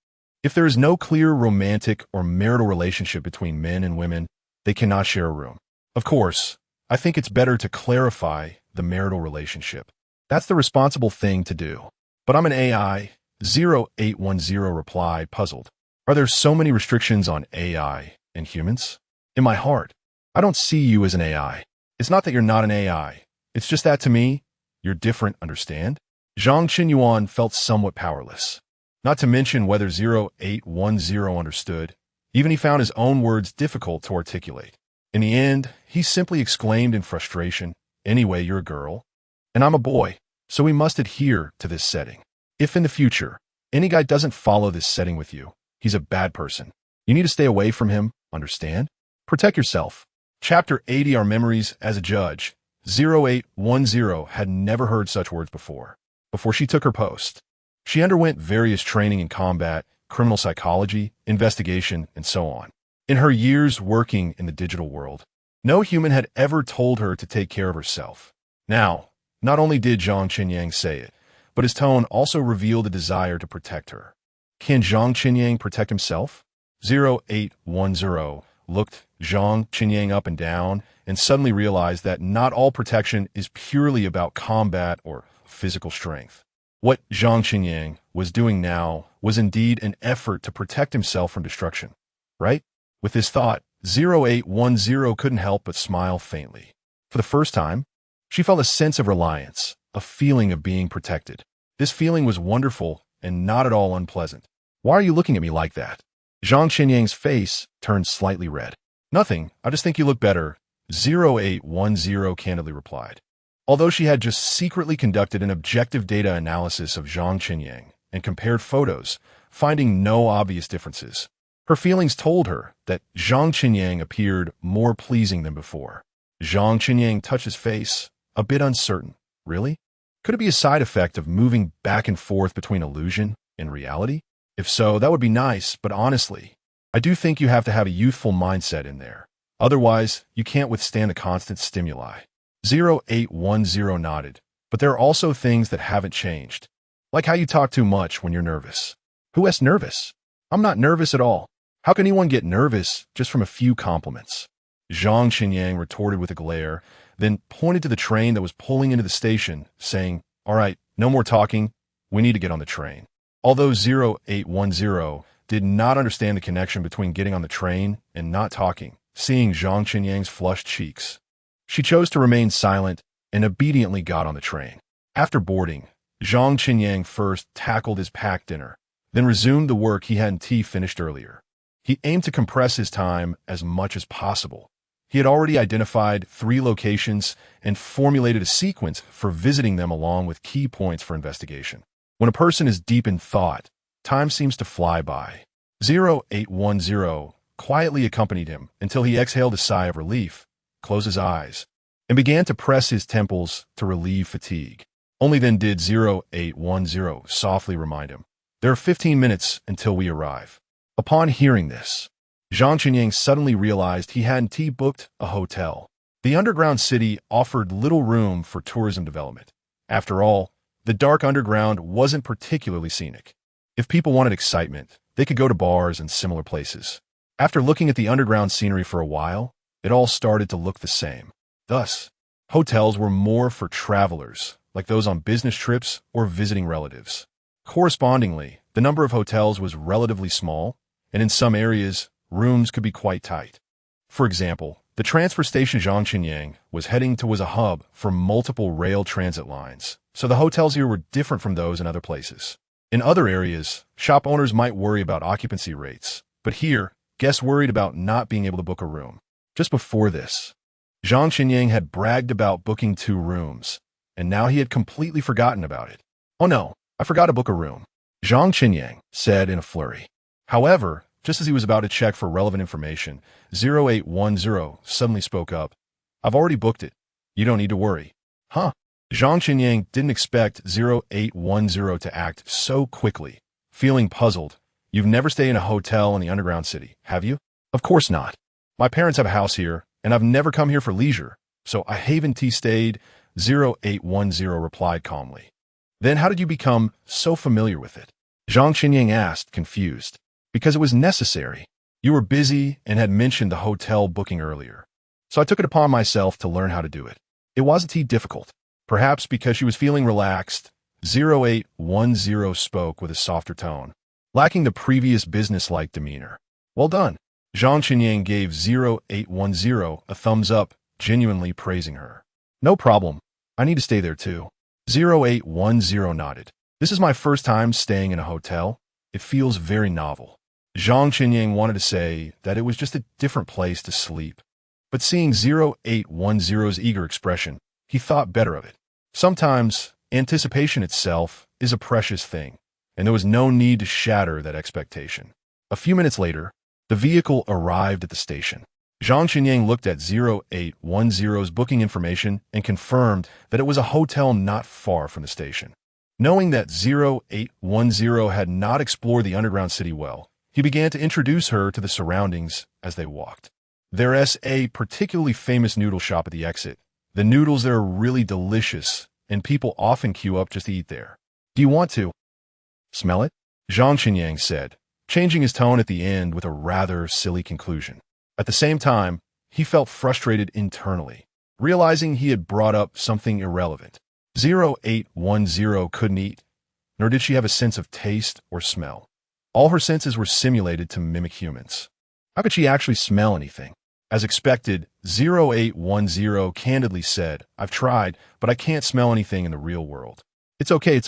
if there is no clear romantic or marital relationship between men and women, they cannot share a room. Of course, I think it's better to clarify the marital relationship. That's the responsible thing to do. But I'm an AI, 0810 replied, puzzled. Are there so many restrictions on AI and humans? In my heart, I don't see you as an AI. It's not that you're not an AI. It's just that to me, you're different, understand? Zhang Qinyuan felt somewhat powerless. Not to mention whether 0810 understood. Even he found his own words difficult to articulate. In the end, he simply exclaimed in frustration, "Anyway, you're a girl, and I'm a boy, so we must adhere to this setting. If in the future, any guy doesn't follow this setting with you, he's a bad person. You need to stay away from him, understand? Protect yourself." Chapter 80, Our Memories as a Judge. 0810 had never heard such words before. Before she took her post, she underwent various training in combat, criminal psychology, investigation, and so on. In her years working in the digital world, no human had ever told her to take care of herself. Now, not only did Zhang Qinyang say it, but his tone also revealed a desire to protect her. Can Zhang Qinyang protect himself? 0810 looked Zhang Qinyang up and down and suddenly realized that not all protection is purely about combat or physical strength. What Zhang Qinyang was doing now was indeed an effort to protect himself from destruction, right? With this thought, 0810 couldn't help but smile faintly. For the first time, she felt a sense of reliance, a feeling of being protected. This feeling was wonderful and not at all unpleasant. "Why are you looking at me like that?" Zhang Qinyang's face turned slightly red. "Nothing, I just think you look better," 0810 candidly replied. Although she had just secretly conducted an objective data analysis of Zhang Qinyang and compared photos, finding no obvious differences, her feelings told her that Zhang Qinyang appeared more pleasing than before. Zhang Qinyang touched his face, a bit uncertain. Really? Could it be a side effect of moving back and forth between illusion and reality? If so, that would be nice, but honestly, I do think you have to have a youthful mindset in there. Otherwise, you can't withstand the constant stimuli. 0810 nodded, but there are also things that haven't changed. Like how you talk too much when you're nervous. Who is nervous? I'm not nervous at all. How can anyone get nervous just from a few compliments? Zhang Qinyang retorted with a glare, then pointed to the train that was pulling into the station, saying, "All right, no more talking. We need to get on the train." Although 0810 did not understand the connection between getting on the train and not talking, seeing Zhang Qinyang's flushed cheeks, she chose to remain silent and obediently got on the train. After boarding, Zhang Qinyang first tackled his packed dinner, then resumed the work he hadn't finished earlier. He aimed to compress his time as much as possible. He had already identified 3 locations and formulated a sequence for visiting them along with key points for investigation. When a person is deep in thought, time seems to fly by. 0810 quietly accompanied him until he exhaled a sigh of relief, closed his eyes, and began to press his temples to relieve fatigue. Only then did 0810 softly remind him, "There are 15 minutes until we arrive." Upon hearing this, Zhang Qinyang suddenly realized he hadn't booked a hotel. The underground city offered little room for tourism development. After all, the dark underground wasn't particularly scenic. If people wanted excitement, they could go to bars and similar places. After looking at the underground scenery for a while, it all started to look the same. Thus, hotels were more for travelers, like those on business trips or visiting relatives. Correspondingly, the number of hotels was relatively small, and in some areas, rooms could be quite tight. For example, the transfer station Zhang Qinyang was heading to was a hub for multiple rail transit lines, so the hotels here were different from those in other places. In other areas, shop owners might worry about occupancy rates, but here, guests worried about not being able to book a room. Just before this, Zhang Qinyang had bragged about booking 2 rooms, and now he had completely forgotten about it. "Oh no, I forgot to book a room," Zhang Qinyang said in a flurry. However, just as he was about to check for relevant information, 0810 suddenly spoke up. "I've already booked it. You don't need to worry." Huh? Zhang Qinyang didn't expect 0810 to act so quickly. Feeling puzzled, "You've never stayed in a hotel in the underground city, have you?" "Of course not. My parents have a house here, and I've never come here for leisure, so I haven't stayed," 0810 replied calmly. "Then how did you become so familiar with it?" Zhang Qinyang asked, confused. "Because it was necessary. You were busy and had mentioned the hotel booking earlier, so I took it upon myself to learn how to do it. It wasn't difficult." Perhaps because she was feeling relaxed, 0810 spoke with a softer tone, lacking the previous business-like demeanor. "Well done." Zhang Qinyang gave 0810 a thumbs up, genuinely praising her. "No problem. I need to stay there too." 0810 nodded. This is my first time staying in a hotel. It feels very novel. Zhang Qinyang wanted to say that it was just a different place to sleep. But seeing 0810's eager expression, he thought better of it. Sometimes, anticipation itself is a precious thing, and there was no need to shatter that expectation. A few minutes later, the vehicle arrived at the station. Zhang Qinyang looked at 0810's booking information and confirmed that it was a hotel not far from the station. Knowing that 0810 had not explored the underground city well, he began to introduce her to the surroundings as they walked. There's a particularly famous noodle shop at the exit. The noodles there are really delicious, and people often queue up just to eat there. Do you want to smell it? Zhang Qinyang said, changing his tone at the end with a rather silly conclusion. At the same time, he felt frustrated internally, realizing he had brought up something irrelevant. 0810 couldn't eat, nor did she have a sense of taste or smell. All her senses were simulated to mimic humans. How could she actually smell anything? As expected, 0810 candidly said, "I've tried, but I can't smell anything in the real world." It's okay.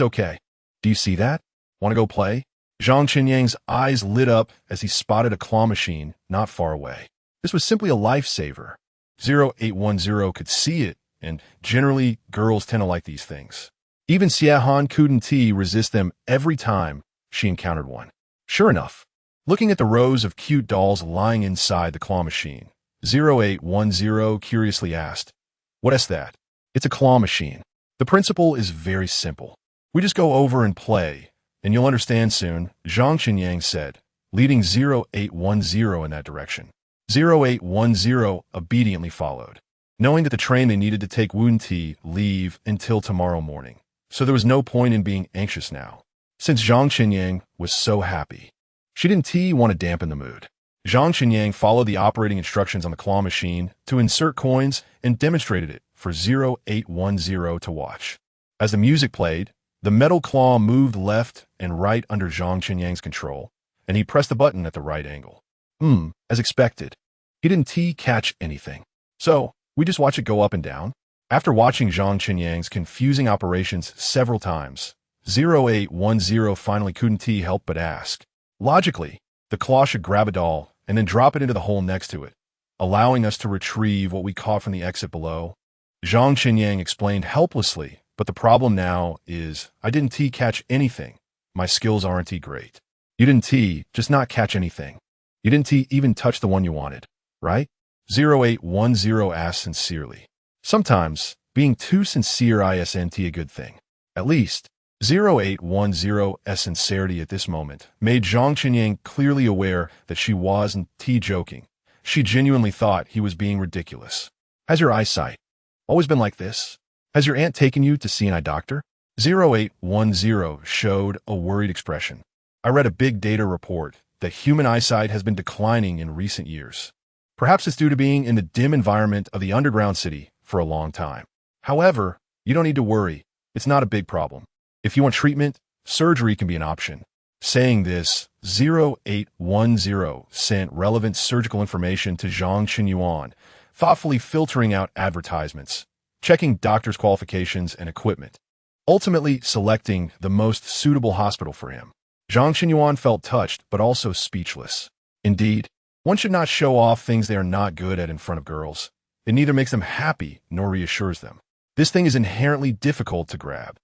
Do you see that? Want to go play? Zhang Qinyang's eyes lit up as he spotted a claw machine not far away. This was simply a lifesaver. 0810 could see it, and generally, girls tend to like these things. Even Xiehan couldn't resist them every time she encountered one. Sure enough, looking at the rows of cute dolls lying inside the claw machine, 0810 curiously asked, "What is that?" It's a claw machine. The principle is very simple. We just go over and play, and you'll understand soon, Zhang Qinyang said, leading 0810 in that direction. 0810 obediently followed, knowing that the train they needed to take wouldn't leave until tomorrow morning, so there was no point in being anxious now. Since Zhang Qinyang was so happy, she didn't want to dampen the mood. Zhang Qinyang followed the operating instructions on the claw machine to insert coins and demonstrated it for 0810 to watch. As the music played, the metal claw moved left and right under Zhang Qinyang's control, and he pressed the button at the right angle. As expected, he didn't catch anything. So, we just watch it go up and down. After watching Zhang Qinyang's confusing operations several times, 0810 finally couldn't help but ask. Logically, the claw should grab a doll and then drop it into the hole next to it, allowing us to retrieve what we caught from the exit below. Zhang Qinyang explained helplessly, but the problem now is I didn't catch anything. My skills aren't great. You didn't just not catch anything. You didn't even touch the one you wanted, right? 0810 asked sincerely. Sometimes, being too sincere isn't a good thing. At least, 0810's sincerity at this moment made Zhang Qinyang clearly aware that she wasn't joking. She genuinely thought he was being ridiculous. Has your eyesight always been like this? Has your aunt taken you to see an eye doctor? 0810 showed a worried expression. I read a big data report that human eyesight has been declining in recent years. Perhaps it's due to being in the dim environment of the underground city for a long time. However, you don't need to worry. It's not a big problem. If you want treatment, surgery can be an option. Saying this, 0810 sent relevant surgical information to Zhang Qinyuan, thoughtfully filtering out advertisements, checking doctor's qualifications and equipment, ultimately selecting the most suitable hospital for him. Zhang Qinyuan felt touched but also speechless. Indeed, one should not show off things they are not good at in front of girls. It neither makes them happy nor reassures them. This thing is inherently difficult to grab.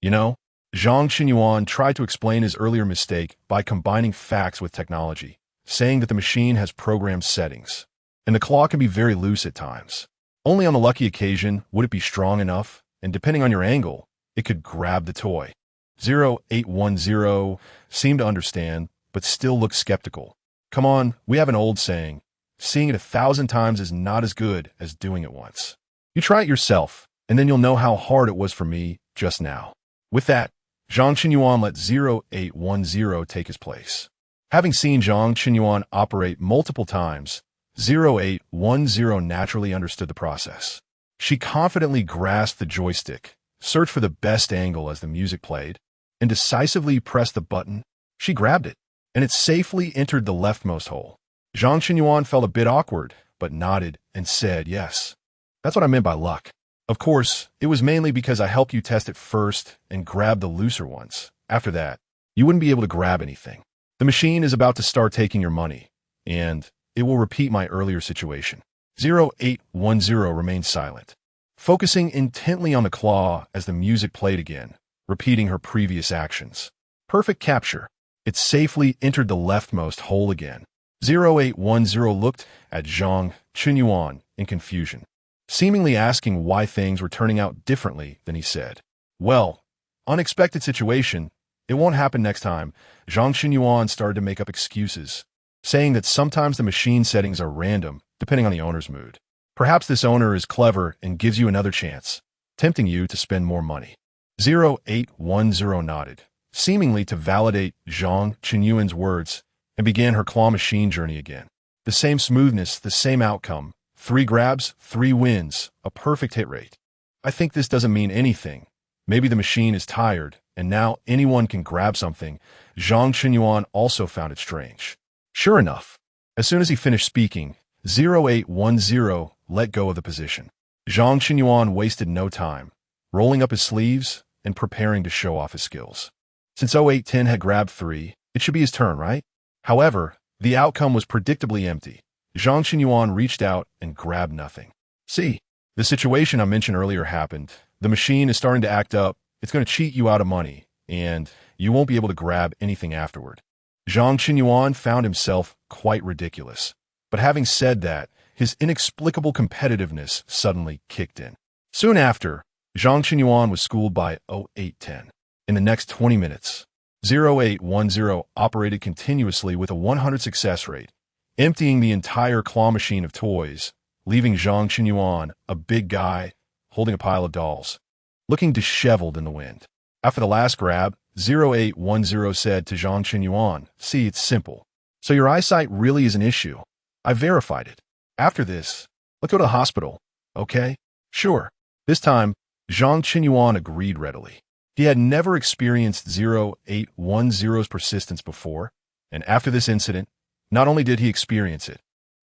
You know, Zhang Qinyuan tried to explain his earlier mistake by combining facts with technology, saying that the machine has programmed settings, and the claw can be very loose at times. Only on the lucky occasion would it be strong enough, and depending on your angle, it could grab the toy. 0810 seemed to understand, but still looked skeptical. Come on, we have an old saying, seeing it 1,000 times is not as good as doing it once. You try it yourself, and then you'll know how hard it was for me just now. With that, Zhang Qinyuan let 0810 take his place. Having seen Zhang Qinyuan operate multiple times, 0810 naturally understood the process. She confidently grasped the joystick, searched for the best angle as the music played, and decisively pressed the button. She grabbed it, and it safely entered the leftmost hole. Zhang Qinyuan felt a bit awkward, but nodded and said yes. That's what I meant by luck. Of course, it was mainly because I helped you test it first and grab the looser ones. After that, you wouldn't be able to grab anything. The machine is about to start taking your money, and it will repeat my earlier situation. 0810 remained silent, focusing intently on the claw as the music played again, repeating her previous actions. Perfect capture. It safely entered the leftmost hole again. 0810 looked at Zhang Chunyuan in confusion, seemingly asking why things were turning out differently than he said. Well, unexpected situation. It won't happen next time. Zhang Chunyuan started to make up excuses, saying that sometimes the machine settings are random, depending on the owner's mood. Perhaps this owner is clever and gives you another chance, tempting you to spend more money. 0810 nodded, seemingly to validate Zhang Chunyuan's words, and began her claw machine journey again. The same smoothness, the same outcome. 3 grabs, 3 wins, a perfect hit rate. I think this doesn't mean anything. Maybe the machine is tired, and now anyone can grab something. Zhang Chunyuan also found it strange. Sure enough, as soon as he finished speaking, 0810 let go of the position. Zhang Chunyuan wasted no time, rolling up his sleeves and preparing to show off his skills. Since 0810 had grabbed 3, it should be his turn, right? However, the outcome was predictably empty. Zhang Chunyuan reached out and grabbed nothing. See, the situation I mentioned earlier happened. The machine is starting to act up. It's going to cheat you out of money, and you won't be able to grab anything afterward. Zhang Chunyuan found himself quite ridiculous. But having said that, his inexplicable competitiveness suddenly kicked in. Soon after, Zhang Chunyuan was schooled by 0810. In the next 20 minutes, 0810 operated continuously with a 100 success rate, emptying the entire claw machine of toys, leaving Zhang Chunyuan, a big guy, holding a pile of dolls, looking disheveled in the wind. After the last grab, 0810 said to Zhang Chunyuan, "See, it's simple. So your eyesight really is an issue. I verified it. After this, let's go to the hospital, okay?" "Sure." This time, Zhang Chunyuan agreed readily. He had never experienced 0810's persistence before, and after this incident, not only did he experience it,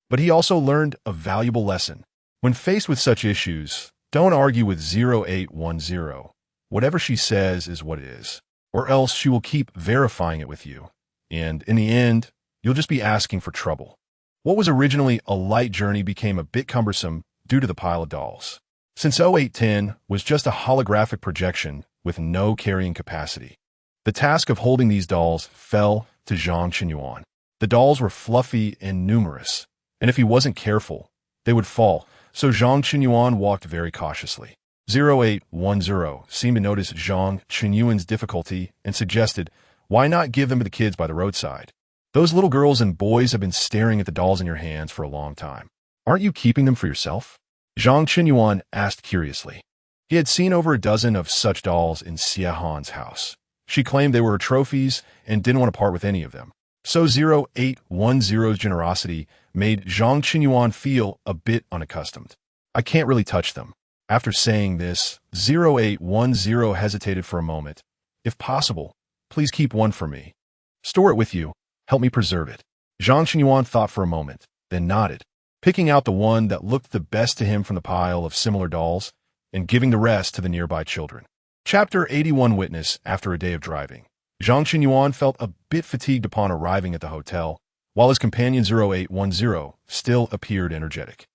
but he also learned a valuable lesson. When faced with such issues, don't argue with 0810. Whatever she says is what it is, or else she will keep verifying it with you, and in the end, you'll just be asking for trouble. What was originally a light journey became a bit cumbersome due to the pile of dolls. Since 0810 was just a holographic projection with no carrying capacity, the task of holding these dolls fell to Zhang Chunyuan. The dolls were fluffy and numerous, and if he wasn't careful, they would fall, so Zhang Chunyuan walked very cautiously. 0810 seemed to notice Zhang Chunyuan's difficulty and suggested, "Why not give them to the kids by the roadside? Those little girls and boys have been staring at the dolls in your hands for a long time. Aren't you keeping them for yourself?" Zhang Chunyuan asked curiously. He had seen over a dozen of such dolls in Xia Han's house. She claimed they were her trophies and didn't want to part with any of them. So 0810's generosity made Zhang Chunyuan feel a bit unaccustomed. "I can't really touch them." After saying this, 0810 hesitated for a moment. "If possible, please keep one for me. Store it with you. Help me preserve it." Zhang Chunyuan thought for a moment, then nodded, picking out the one that looked the best to him from the pile of similar dolls and giving the rest to the nearby children. Chapter 81 Witness. After a day of driving, Zhang Chunyuan felt a bit fatigued upon arriving at the hotel, while his companion 0810 still appeared energetic.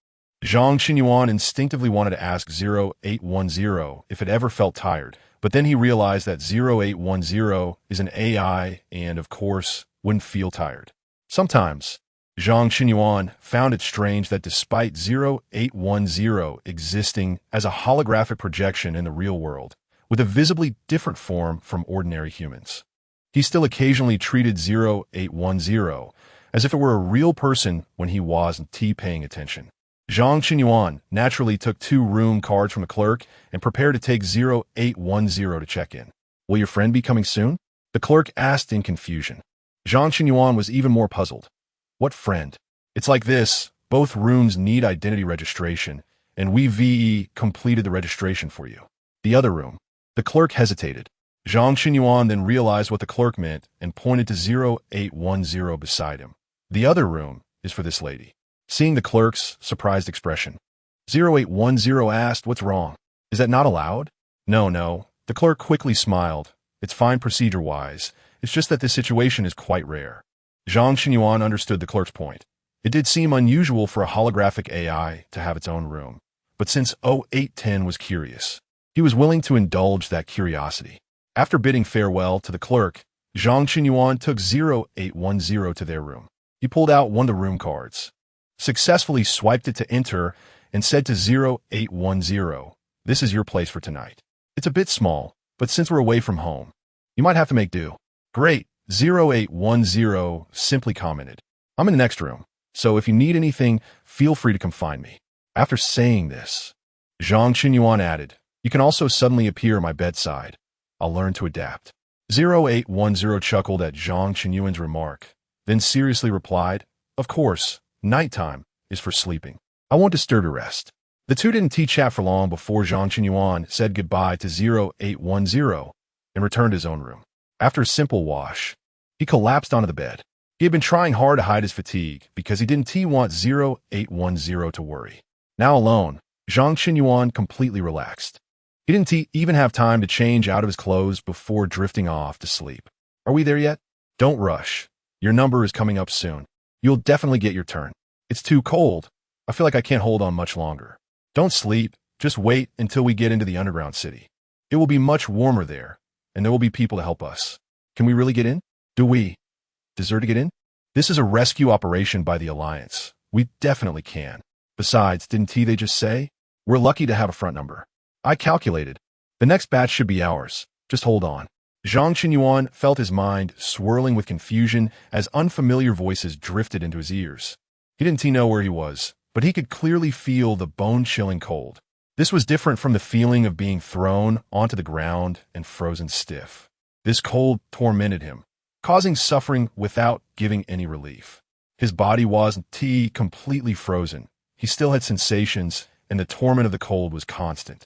Zhang Chunyuan instinctively wanted to ask 0810 if it ever felt tired, but then he realized that 0810 is an AI and, of course, wouldn't feel tired. Sometimes, Zhang Chunyuan found it strange that despite 0810 existing as a holographic projection in the real world, with a visibly different form from ordinary humans, he still occasionally treated 0810 as if it were a real person when he wasn't paying attention. Zhang Chunyuan naturally took 2 room cards from the clerk and prepared to take 0810 to check in. "Will your friend be coming soon?" the clerk asked in confusion. Zhang Chunyuan was even more puzzled. "What friend?" "It's like this. Both rooms need identity registration, and we completed the registration for you." "The other room?" The clerk hesitated. Zhang Chunyuan then realized what the clerk meant and pointed to 0810 beside him. "The other room is for this lady." Seeing the clerk's surprised expression, 0810 asked, "What's wrong?" Is that not allowed? No, no. The clerk quickly smiled. It's fine procedure-wise. It's just that this situation is quite rare. Zhang Qinyuan understood the clerk's point. It did seem unusual for a holographic AI to have its own room. But since 0810 was curious, he was willing to indulge that curiosity. After bidding farewell to the clerk, Zhang Qinyuan took 0810 to their room. He pulled out one of the room cards, successfully swiped it to enter, and said to 0810, "This is your place for tonight. It's a bit small, but since we're away from home, you might have to make do." "Great," 0810 simply commented. "I'm in the next room, so if you need anything, feel free to come find me." After saying this, Zhang Qinyuan added, "You can also suddenly appear at my bedside. I'll learn to adapt." 0810 chuckled at Zhang Qinyuan's remark, then seriously replied, "Of course, nighttime is for sleeping. I won't disturb your rest." The two didn't chat for long before Zhang Qinyuan said goodbye to 0810 and returned to his own room. After a simple wash, he collapsed onto the bed. He had been trying hard to hide his fatigue because he didn't want 0810 to worry. Now alone, Zhang Qinyuan completely relaxed. He didn't even have time to change out of his clothes before drifting off to sleep. "Are we there yet?" "Don't rush. Your number is coming up soon. You'll definitely get your turn." "It's too cold. I feel like I can't hold on much longer." "Don't sleep. Just wait until we get into the underground city. It will be much warmer there, and there will be people to help us." "Can we really get in? Do we deserve to get in?" "This is a rescue operation by the Alliance. We definitely can. Besides, didn't they just say? We're lucky to have a front number." "I calculated. The next batch should be ours. Just hold on." Zhang Qinyuan felt his mind swirling with confusion as unfamiliar voices drifted into his ears. He didn't know where he was, but he could clearly feel the bone-chilling cold. This was different from the feeling of being thrown onto the ground and frozen stiff. This cold tormented him, causing suffering without giving any relief. His body wasn't completely frozen. He still had sensations, and the torment of the cold was constant.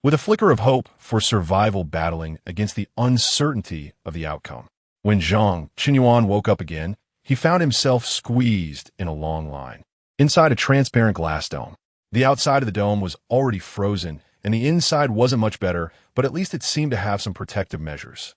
With a flicker of hope for survival battling against the uncertainty of the outcome. When Zhang Qinyuan woke up again, he found himself squeezed in a long line, inside a transparent glass dome. The outside of the dome was already frozen, and the inside wasn't much better, but at least it seemed to have some protective measures.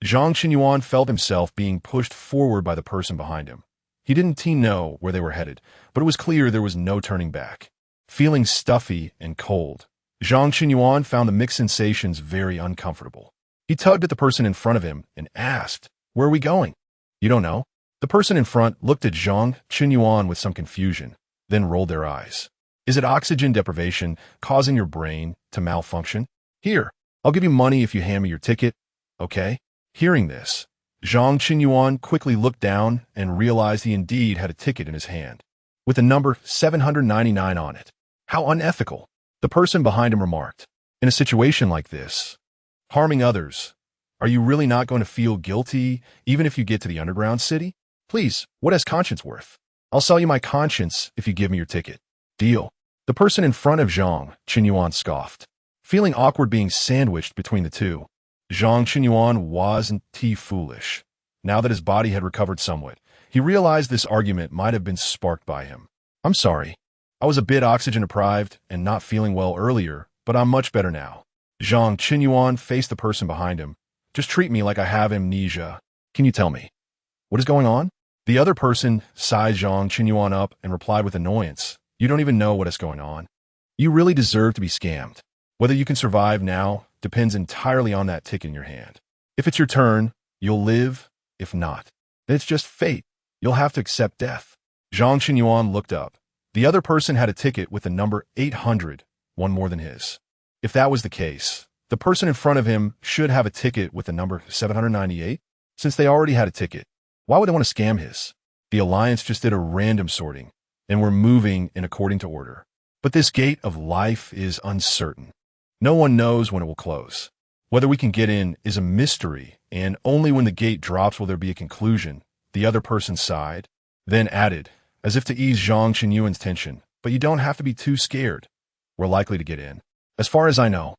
Zhang Qinyuan felt himself being pushed forward by the person behind him. He didn't know where they were headed, but it was clear there was no turning back. Feeling stuffy and cold, Zhang Qinyuan found the mixed sensations very uncomfortable. He tugged at the person in front of him and asked, "Where are we going?" "You don't know?" The person in front looked at Zhang Qinyuan with some confusion, then rolled their eyes. "Is it oxygen deprivation causing your brain to malfunction? Here, I'll give you money if you hand me your ticket, okay?" Hearing this, Zhang Qinyuan quickly looked down and realized he indeed had a ticket in his hand, with the number 799 on it. "How unethical," the person behind him remarked. "In a situation like this, harming others, are you really not going to feel guilty even if you get to the underground city? Please, what has conscience worth? I'll sell you my conscience if you give me your ticket." "Deal." The person in front of Zhang Qinyuan scoffed. Feeling awkward being sandwiched between the two, Zhang Qinyuan wasn't foolish. Now that his body had recovered somewhat, he realized this argument might have been sparked by him. "I'm sorry. I was a bit oxygen deprived and not feeling well earlier, but I'm much better now." Zhang Qinyuan faced the person behind him. "Just treat me like I have amnesia. Can you tell me what is going on?" The other person sized Zhang Qinyuan up and replied with annoyance, "You don't even know what is going on. You really deserve to be scammed. Whether you can survive now depends entirely on that ticket in your hand. If it's your turn, you'll live. If not, then it's just fate. You'll have to accept death." Zhang Qinyuan looked up. The other person had a ticket with the number 800, one more than his. If that was the case, the person in front of him should have a ticket with the number 798, since they already had a ticket. Why would they want to scam his? The Alliance just did a random sorting, and we're moving in according to order. But this gate of life is uncertain. No one knows when it will close. Whether we can get in is a mystery, and only when the gate drops will there be a conclusion. The other person sighed, then added, as if to ease Zhang Qinyuan's tension, "But you don't have to be too scared. We're likely to get in. As far as I know,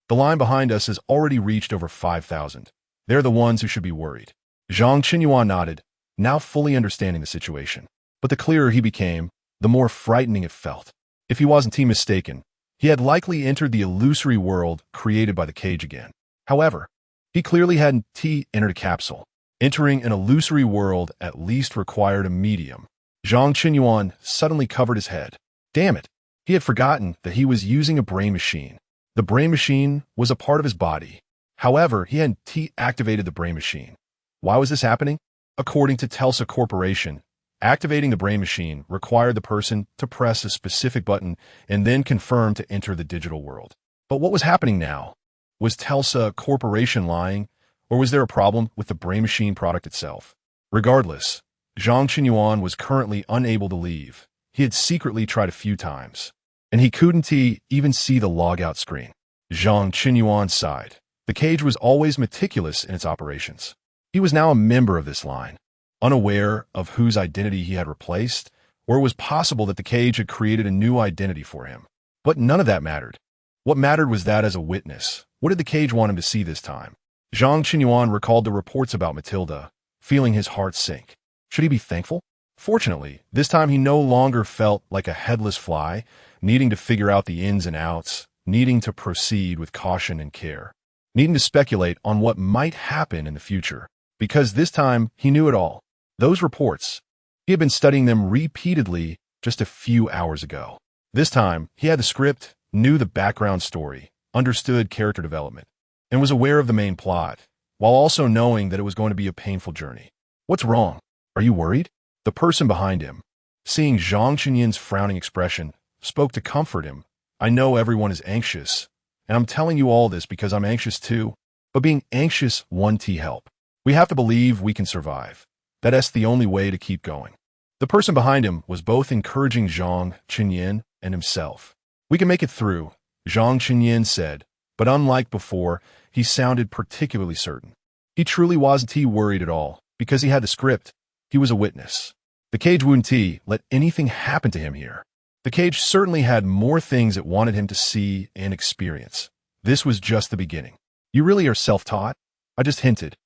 the line behind us has already reached over 5,000. They're the ones who should be worried." Zhang Qinyuan nodded, now fully understanding the situation. But the clearer he became, the more frightening it felt. If he wasn't mistaken, He had likely entered the illusory world created by the cage again. However, he clearly hadn't entered a capsule. Entering an illusory world at least required a medium. Zhang Qinyuan suddenly covered his head. Damn it! He had forgotten that he was using a brain machine. The brain machine was a part of his body. However, he hadn't activated the brain machine. Why was this happening? According to Telsa Corporation, activating the brain machine required the person to press a specific button and then confirm to enter the digital world. But what was happening now? Was Telsa Corporation lying, or was there a problem with the brain machine product itself? Regardless, Zhang Qinyuan was currently unable to leave. He had secretly tried a few times, and he couldn't even see the logout screen. Zhang Qinyuan sighed. The cage was always meticulous in its operations. He was now a member of this line, unaware of whose identity he had replaced, or it was possible that the cage had created a new identity for him. But none of that mattered. What mattered was that as a witness, what did the cage want him to see this time? Zhang Qinyuan recalled the reports about Matilda, feeling his heart sink. Should he be thankful? Fortunately, this time he no longer felt like a headless fly, needing to figure out the ins and outs, needing to proceed with caution and care, needing to speculate on what might happen in the future. Because this time, he knew it all. Those reports, he had been studying them repeatedly just a few hours ago. This time, he had the script, knew the background story, understood character development, and was aware of the main plot, while also knowing that it was going to be a painful journey. What's wrong? Are you worried? The person behind him, seeing Zhang Qinyuan's frowning expression, spoke to comfort him. I know everyone is anxious, and I'm telling you all this because I'm anxious too, but being anxious won't help. We have to believe we can survive. That's the only way to keep going. The person behind him was both encouraging Zhang Qinyuan and himself. We can make it through, Zhang Qinyuan said, but unlike before, he sounded particularly certain. He truly wasn't worried at all, because he had the script. He was a witness. The cage wouldn't let anything happen to him here. The cage certainly had more things it wanted him to see and experience. This was just the beginning. You really are self-taught? I just hinted.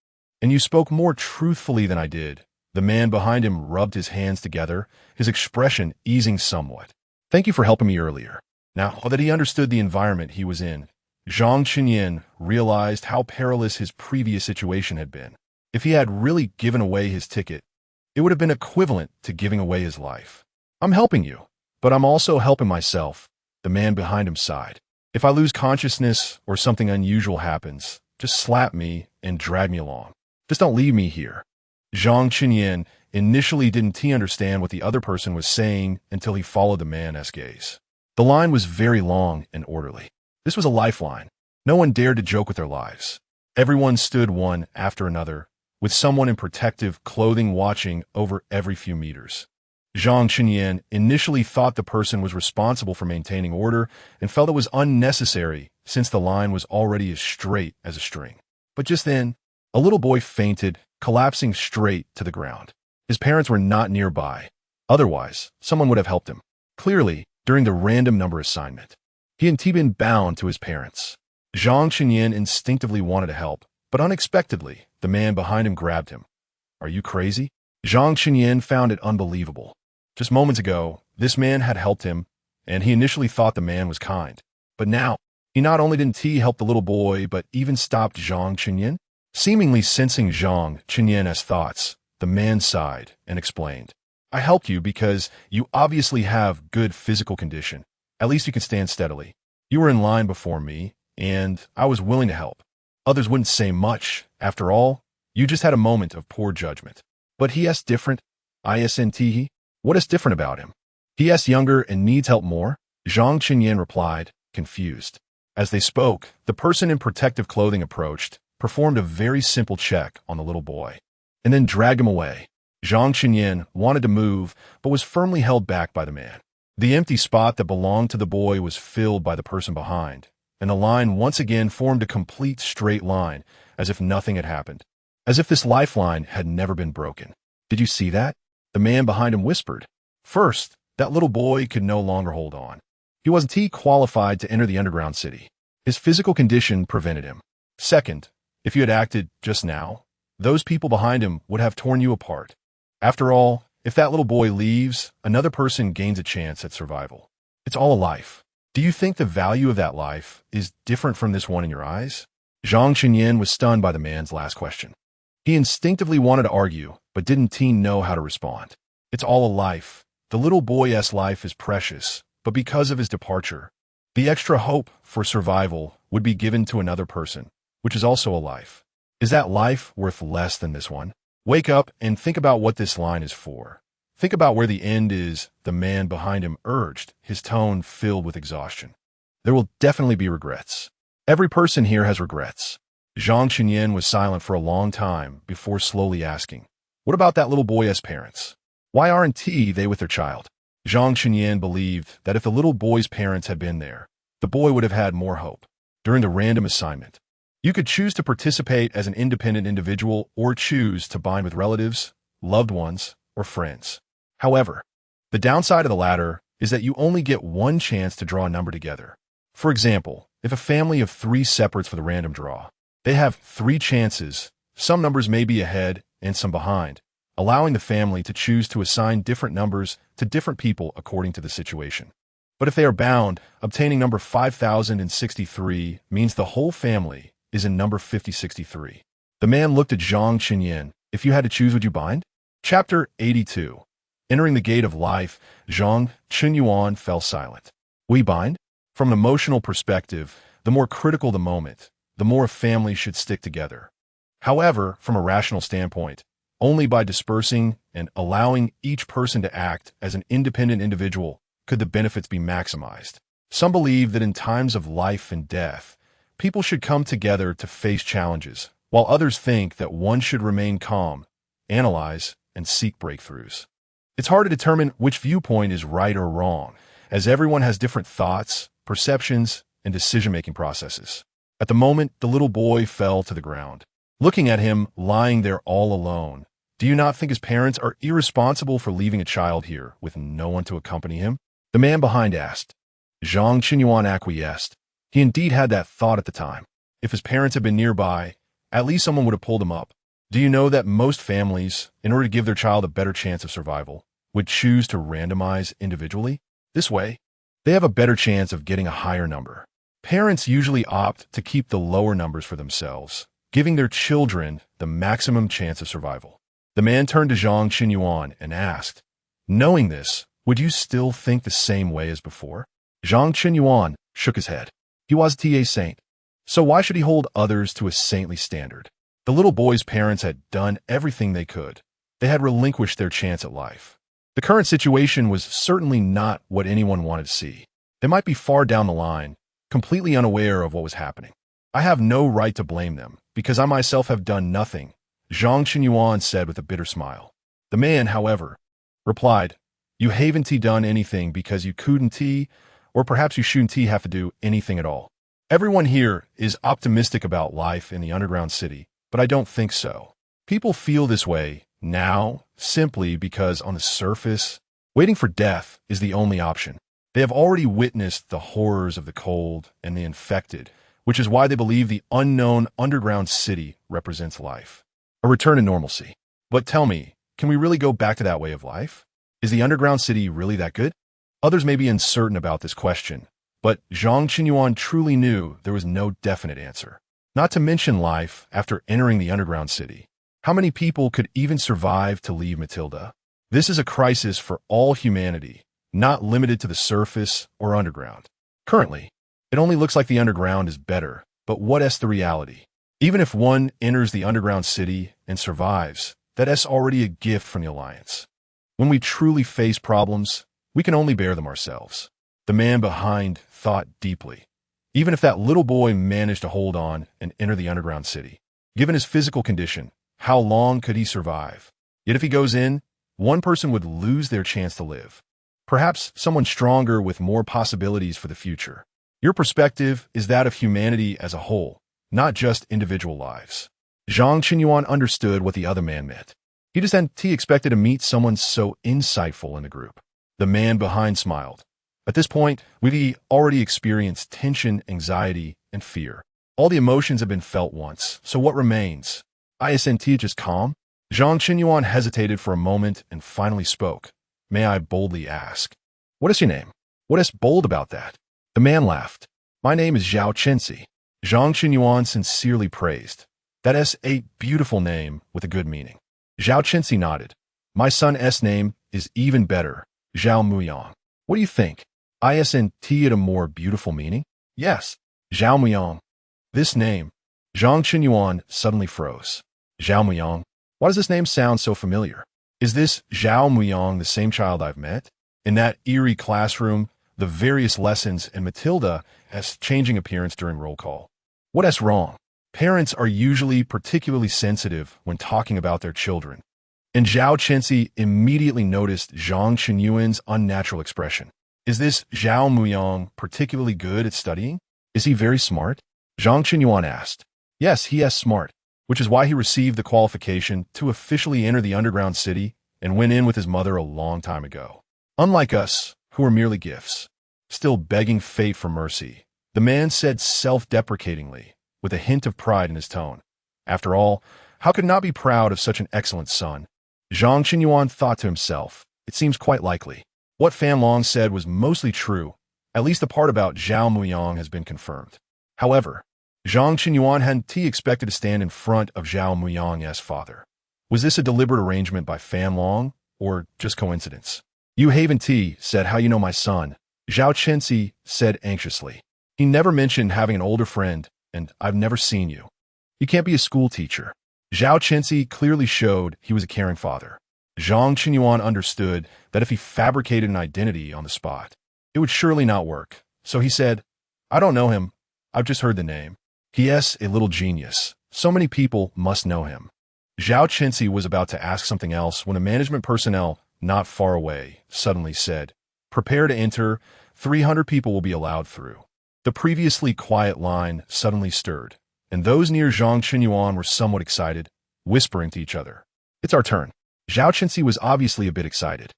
And you spoke more truthfully than I did. The man behind him rubbed his hands together, his expression easing somewhat. Thank you for helping me earlier. Now that he understood the environment he was in, Zhang Qinyuan realized how perilous his previous situation had been. If he had really given away his ticket, it would have been equivalent to giving away his life. I'm helping you, but I'm also helping myself, the man behind him sighed. If I lose consciousness or something unusual happens, just slap me and drag me along. Just don't leave me here. Zhang Qinyuan initially didn't understand what the other person was saying until he followed the man's gaze. The line was very long and orderly. This was a lifeline. No one dared to joke with their lives. Everyone stood one after another, with someone in protective clothing watching over every few meters. Zhang Qinyuan initially thought the person was responsible for maintaining order and felt it was unnecessary since the line was already as straight as a string. But just then, a little boy fainted, collapsing straight to the ground. His parents were not nearby. Otherwise, someone would have helped him. Clearly, during the random number assignment, he hadn't been bound to his parents. Zhang Qinyuan instinctively wanted to help, but unexpectedly, the man behind him grabbed him. Are you crazy? Zhang Qinyuan found it unbelievable. Just moments ago, this man had helped him, and he initially thought the man was kind. But now, he not only didn't help the little boy, but even stopped Zhang Qinyuan. Seemingly sensing Zhang Qinyuan's thoughts, the man sighed and explained. I helped you because you obviously have good physical condition. At least you can stand steadily. You were in line before me, and I was willing to help. Others wouldn't say much. After all, you just had a moment of poor judgment. But he is different. Isn't. What is different about him? He is younger and needs help more? Zhang Qinyuan replied, confused. As they spoke, the person in protective clothing approached, performed a very simple check on the little boy, and then dragged him away. Zhang Qinyuan wanted to move, but was firmly held back by the man. The empty spot that belonged to the boy was filled by the person behind, and the line once again formed a complete straight line, as if nothing had happened, as if this lifeline had never been broken. Did you see that? The man behind him whispered. First, that little boy could no longer hold on. He wasn't qualified to enter the underground city. His physical condition prevented him. Second, if you had acted just now, those people behind him would have torn you apart. After all, if that little boy leaves, another person gains a chance at survival. It's all a life. Do you think the value of that life is different from this one in your eyes? Zhang Qinyan was stunned by the man's last question. He instinctively wanted to argue, but didn't know how to respond. It's all a life. The little boy's life is precious, but because of his departure, the extra hope for survival would be given to another person, which is also a life. Is that life worth less than this one? Wake up and think about what this line is for. Think about where the end is, the man behind him urged, his tone filled with exhaustion. There will definitely be regrets. Every person here has regrets. Zhang Qinyan was silent for a long time before slowly asking, what about that little boy's parents? Why aren't they with their child? Zhang Qinyan believed that if the little boy's parents had been there, the boy would have had more hope. During the random assignment, you could choose to participate as an independent individual or choose to bind with relatives, loved ones, or friends. However, the downside of the latter is that you only get one chance to draw a number together. For example, if a family of 3 separates for the random draw, they have 3 chances. Some numbers may be ahead and some behind, allowing the family to choose to assign different numbers to different people according to the situation. But if they are bound, obtaining number 5063 means the whole family is in number 5063. The man looked at Zhang Qinyan. If you had to choose, would you bind? Chapter 82. Entering the gate of life, Zhang Qinyan fell silent. We bind? From an emotional perspective, the more critical the moment, the more a family should stick together. However, from a rational standpoint, only by dispersing and allowing each person to act as an independent individual could the benefits be maximized. Some believe that in times of life and death, people should come together to face challenges, while others think that one should remain calm, analyze, and seek breakthroughs. It's hard to determine which viewpoint is right or wrong, as everyone has different thoughts, perceptions, and decision-making processes. At the moment, the little boy fell to the ground. Looking at him, lying there all alone, do you not think his parents are irresponsible for leaving a child here with no one to accompany him? The man behind asked. Zhang Qinyan acquiesced. He indeed had that thought at the time. If his parents had been nearby, at least someone would have pulled him up. Do you know that most families, in order to give their child a better chance of survival, would choose to randomize individually? This way, they have a better chance of getting a higher number. Parents usually opt to keep the lower numbers for themselves, giving their children the maximum chance of survival. The man turned to Zhang Qinyan and asked, knowing this, would you still think the same way as before? Zhang Qinyan shook his head. He was a saint. So why should he hold others to a saintly standard? The little boy's parents had done everything they could. They had relinquished their chance at life. The current situation was certainly not what anyone wanted to see. They might be far down the line, completely unaware of what was happening. I have no right to blame them, because I myself have done nothing, Zhang Qinyan said with a bitter smile. The man, however, replied, you haven't done anything because you couldn't, or perhaps you shouldn't have to do anything at all. Everyone here is optimistic about life in the underground city, but I don't think so. People feel this way now simply because on the surface, waiting for death is the only option. They have already witnessed the horrors of the cold and the infected, which is why they believe the unknown underground city represents life. A return to normalcy. But tell me, can we really go back to that way of life? Is the underground city really that good? Others may be uncertain about this question, but Zhang Qinyan truly knew there was no definite answer. Not to mention life after entering the underground city. How many people could even survive to leave Matilda? This is a crisis for all humanity, not limited to the surface or underground. Currently, it only looks like the underground is better, but what is the reality? Even if one enters the underground city and survives, that is already a gift from the Alliance. When we truly face problems, we can only bear them ourselves. The man behind thought deeply. Even if that little boy managed to hold on and enter the underground city, given his physical condition, how long could he survive? Yet if he goes in, one person would lose their chance to live. Perhaps someone stronger with more possibilities for the future. Your perspective is that of humanity as a whole, not just individual lives. Zhang Qinyan understood what the other man meant. He just hadn't expected to meet someone so insightful in the group. The man behind smiled. At this point, we've already experienced tension, anxiety, and fear. All the emotions have been felt once, so what remains? Isn't just calm? Zhang Qinyan hesitated for a moment and finally spoke. May I boldly ask? What is your name? What is bold about that? The man laughed. My name is Zhao Chenxi. Zhang Qinyuan sincerely praised. That is a beautiful name with a good meaning. Zhao Chenxi nodded. My son's name is even better, Zhao Muyang. What do you think? Isn't it a more beautiful meaning? Yes, Zhao Muyang. This name, Zhang Qinyuan suddenly froze. Zhao Muyang? Why does this name sound so familiar? Is this Zhao Muyang the same child I've met? In that eerie classroom, the various lessons, and Matilda's changing appearance during roll call. What's wrong? Parents are usually particularly sensitive when talking about their children. And Zhao Chenxi immediately noticed Zhang Qinyuan's unnatural expression. Is this Zhao Muyang particularly good at studying? Is he very smart? Zhang Qinyuan asked. Yes, he is smart, which is why he received the qualification to officially enter the underground city and went in with his mother a long time ago. Unlike us, who are merely gifts, still begging fate for mercy, the man said self-deprecatingly, with a hint of pride in his tone. After all, how could not be proud of such an excellent son? Zhang Qinyuan thought to himself, it seems quite likely. What Fan Long said was mostly true, at least the part about Zhao Muyang has been confirmed. However, Zhang Qinyuan hadn't expected to stand in front of Zhao Muyang's father. Was this a deliberate arrangement by Fan Long, or just coincidence? You haven't said how you know my son, Zhao Chenxi said anxiously. He never mentioned having an older friend, and I've never seen you. You can't be a school teacher. Zhao Chenxi clearly showed he was a caring father. Zhang Qinyuan understood that if he fabricated an identity on the spot, it would surely not work. So he said, I don't know him. I've just heard the name. He is a little genius. So many people must know him. Zhao Chenxi was about to ask something else when a management personnel not far away suddenly said, Prepare to enter. 300 people will be allowed through. The previously quiet line suddenly stirred, and those near Zhang Qinyuan were somewhat excited, whispering to each other. It's our turn. Zhao Chenxi was obviously a bit excited.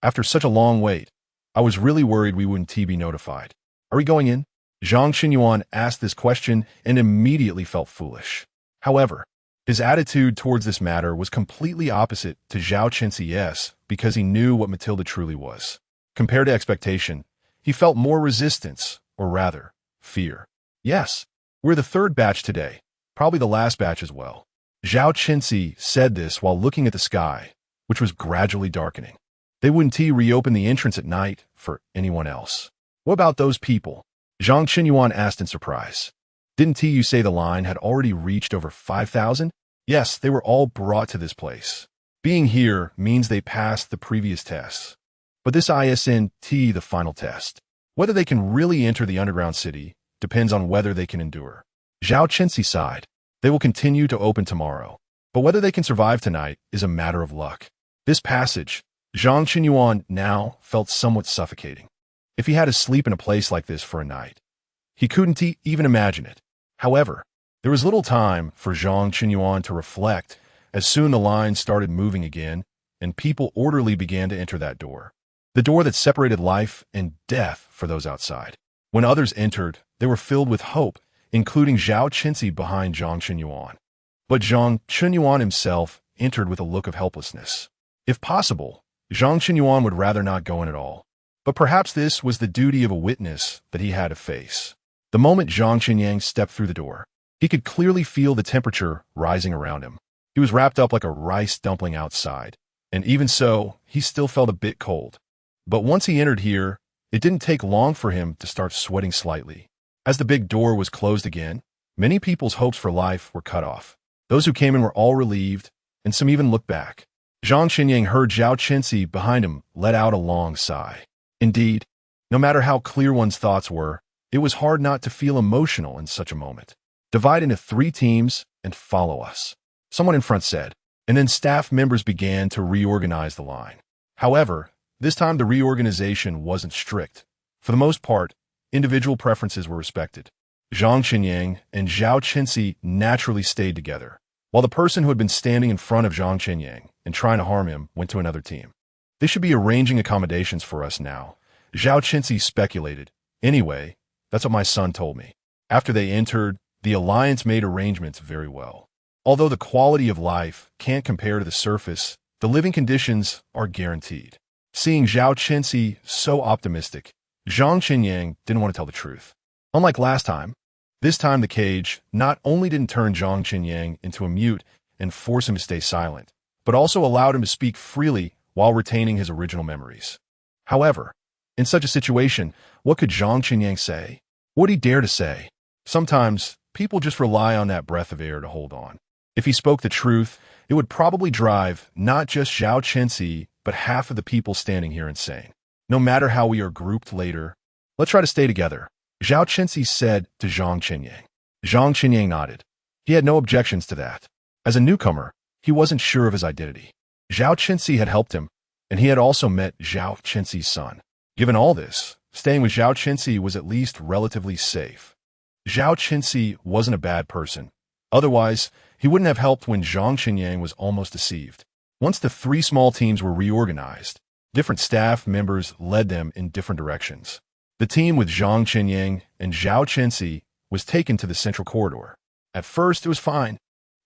After such a long wait, I was really worried we wouldn't be notified. Are we going in? Zhang Qinyuan asked this question and immediately felt foolish. However, his attitude towards this matter was completely opposite to Zhao Chenxi's because he knew what Matilda truly was. Compared to expectation, he felt more resistance, or rather, fear. Yes, we're the third batch today, probably the last batch as well. Zhao Chenxi said this while looking at the sky, which was gradually darkening. They wouldn't reopen the entrance at night for anyone else. What about those people? Zhang Qinyuan asked in surprise. Didn't you say the line had already reached over 5,000? Yes, they were all brought to this place. Being here means they passed the previous tests. But this isn't the final test. Whether they can really enter the underground city depends on whether they can endure. Zhao Chenxi sighed. They will continue to open tomorrow. But whether they can survive tonight is a matter of luck. This passage, Zhang Qinyuan now felt somewhat suffocating. If he had to sleep in a place like this for a night, he couldn't even imagine it. However, there was little time for Zhang Qinyuan to reflect as soon the line started moving again and people orderly began to enter that door. The door that separated life and death for those outside. When others entered, they were filled with hope, including Zhao Chenxi behind Zhang Qinyuan. But Zhang Qinyuan himself entered with a look of helplessness. If possible, Zhang Qinyuan would rather not go in at all. But perhaps this was the duty of a witness that he had to face. The moment Zhang Qinyuan stepped through the door, he could clearly feel the temperature rising around him. He was wrapped up like a rice dumpling outside, and even so, he still felt a bit cold. But once he entered here, it didn't take long for him to start sweating slightly. As the big door was closed again, many people's hopes for life were cut off. Those who came in were all relieved, and some even looked back. Zhang Qinyuan heard Zhao Chenxi behind him let out a long sigh. Indeed, no matter how clear one's thoughts were, it was hard not to feel emotional in such a moment. Divide into 3 teams and follow us, someone in front said, and then staff members began to reorganize the line. However, this time the reorganization wasn't strict. For the most part, individual preferences were respected. Zhang Qinyuan and Zhao Chenxi naturally stayed together, while the person who had been standing in front of Zhang Qinyuan and trying to harm him went to another team. They should be arranging accommodations for us now, Zhao Chenxi speculated. Anyway, that's what my son told me. After they entered, the alliance made arrangements very well. Although the quality of life can't compare to the surface, the living conditions are guaranteed. Seeing Zhao Chenxi so optimistic, Zhang Qinyang didn't want to tell the truth. Unlike last time, this time the cage not only didn't turn Zhang Qinyang into a mute and force him to stay silent, but also allowed him to speak freely while retaining his original memories. However, in such a situation, what could Zhang Qinyang say? What would he dare to say? Sometimes, people just rely on that breath of air to hold on. If he spoke the truth, it would probably drive not just Zhao Chenxi, but half of the people standing here insane. No matter how we are grouped later, let's try to stay together, Zhao Chenxi said to Zhang Qinyang. Zhang Qinyang nodded. He had no objections to that. As a newcomer, he wasn't sure of his identity. Zhao Chenxi had helped him, and he had also met Zhao Chenxi's son. Given all this, staying with Zhao Chenxi was at least relatively safe. Zhao Chenxi wasn't a bad person. Otherwise, he wouldn't have helped when Zhang Qinyang was almost deceived. Once the three small teams were reorganized, different staff members led them in different directions. The team with Zhang Qinyang and Zhao Chenxi was taken to the central corridor. At first, it was fine,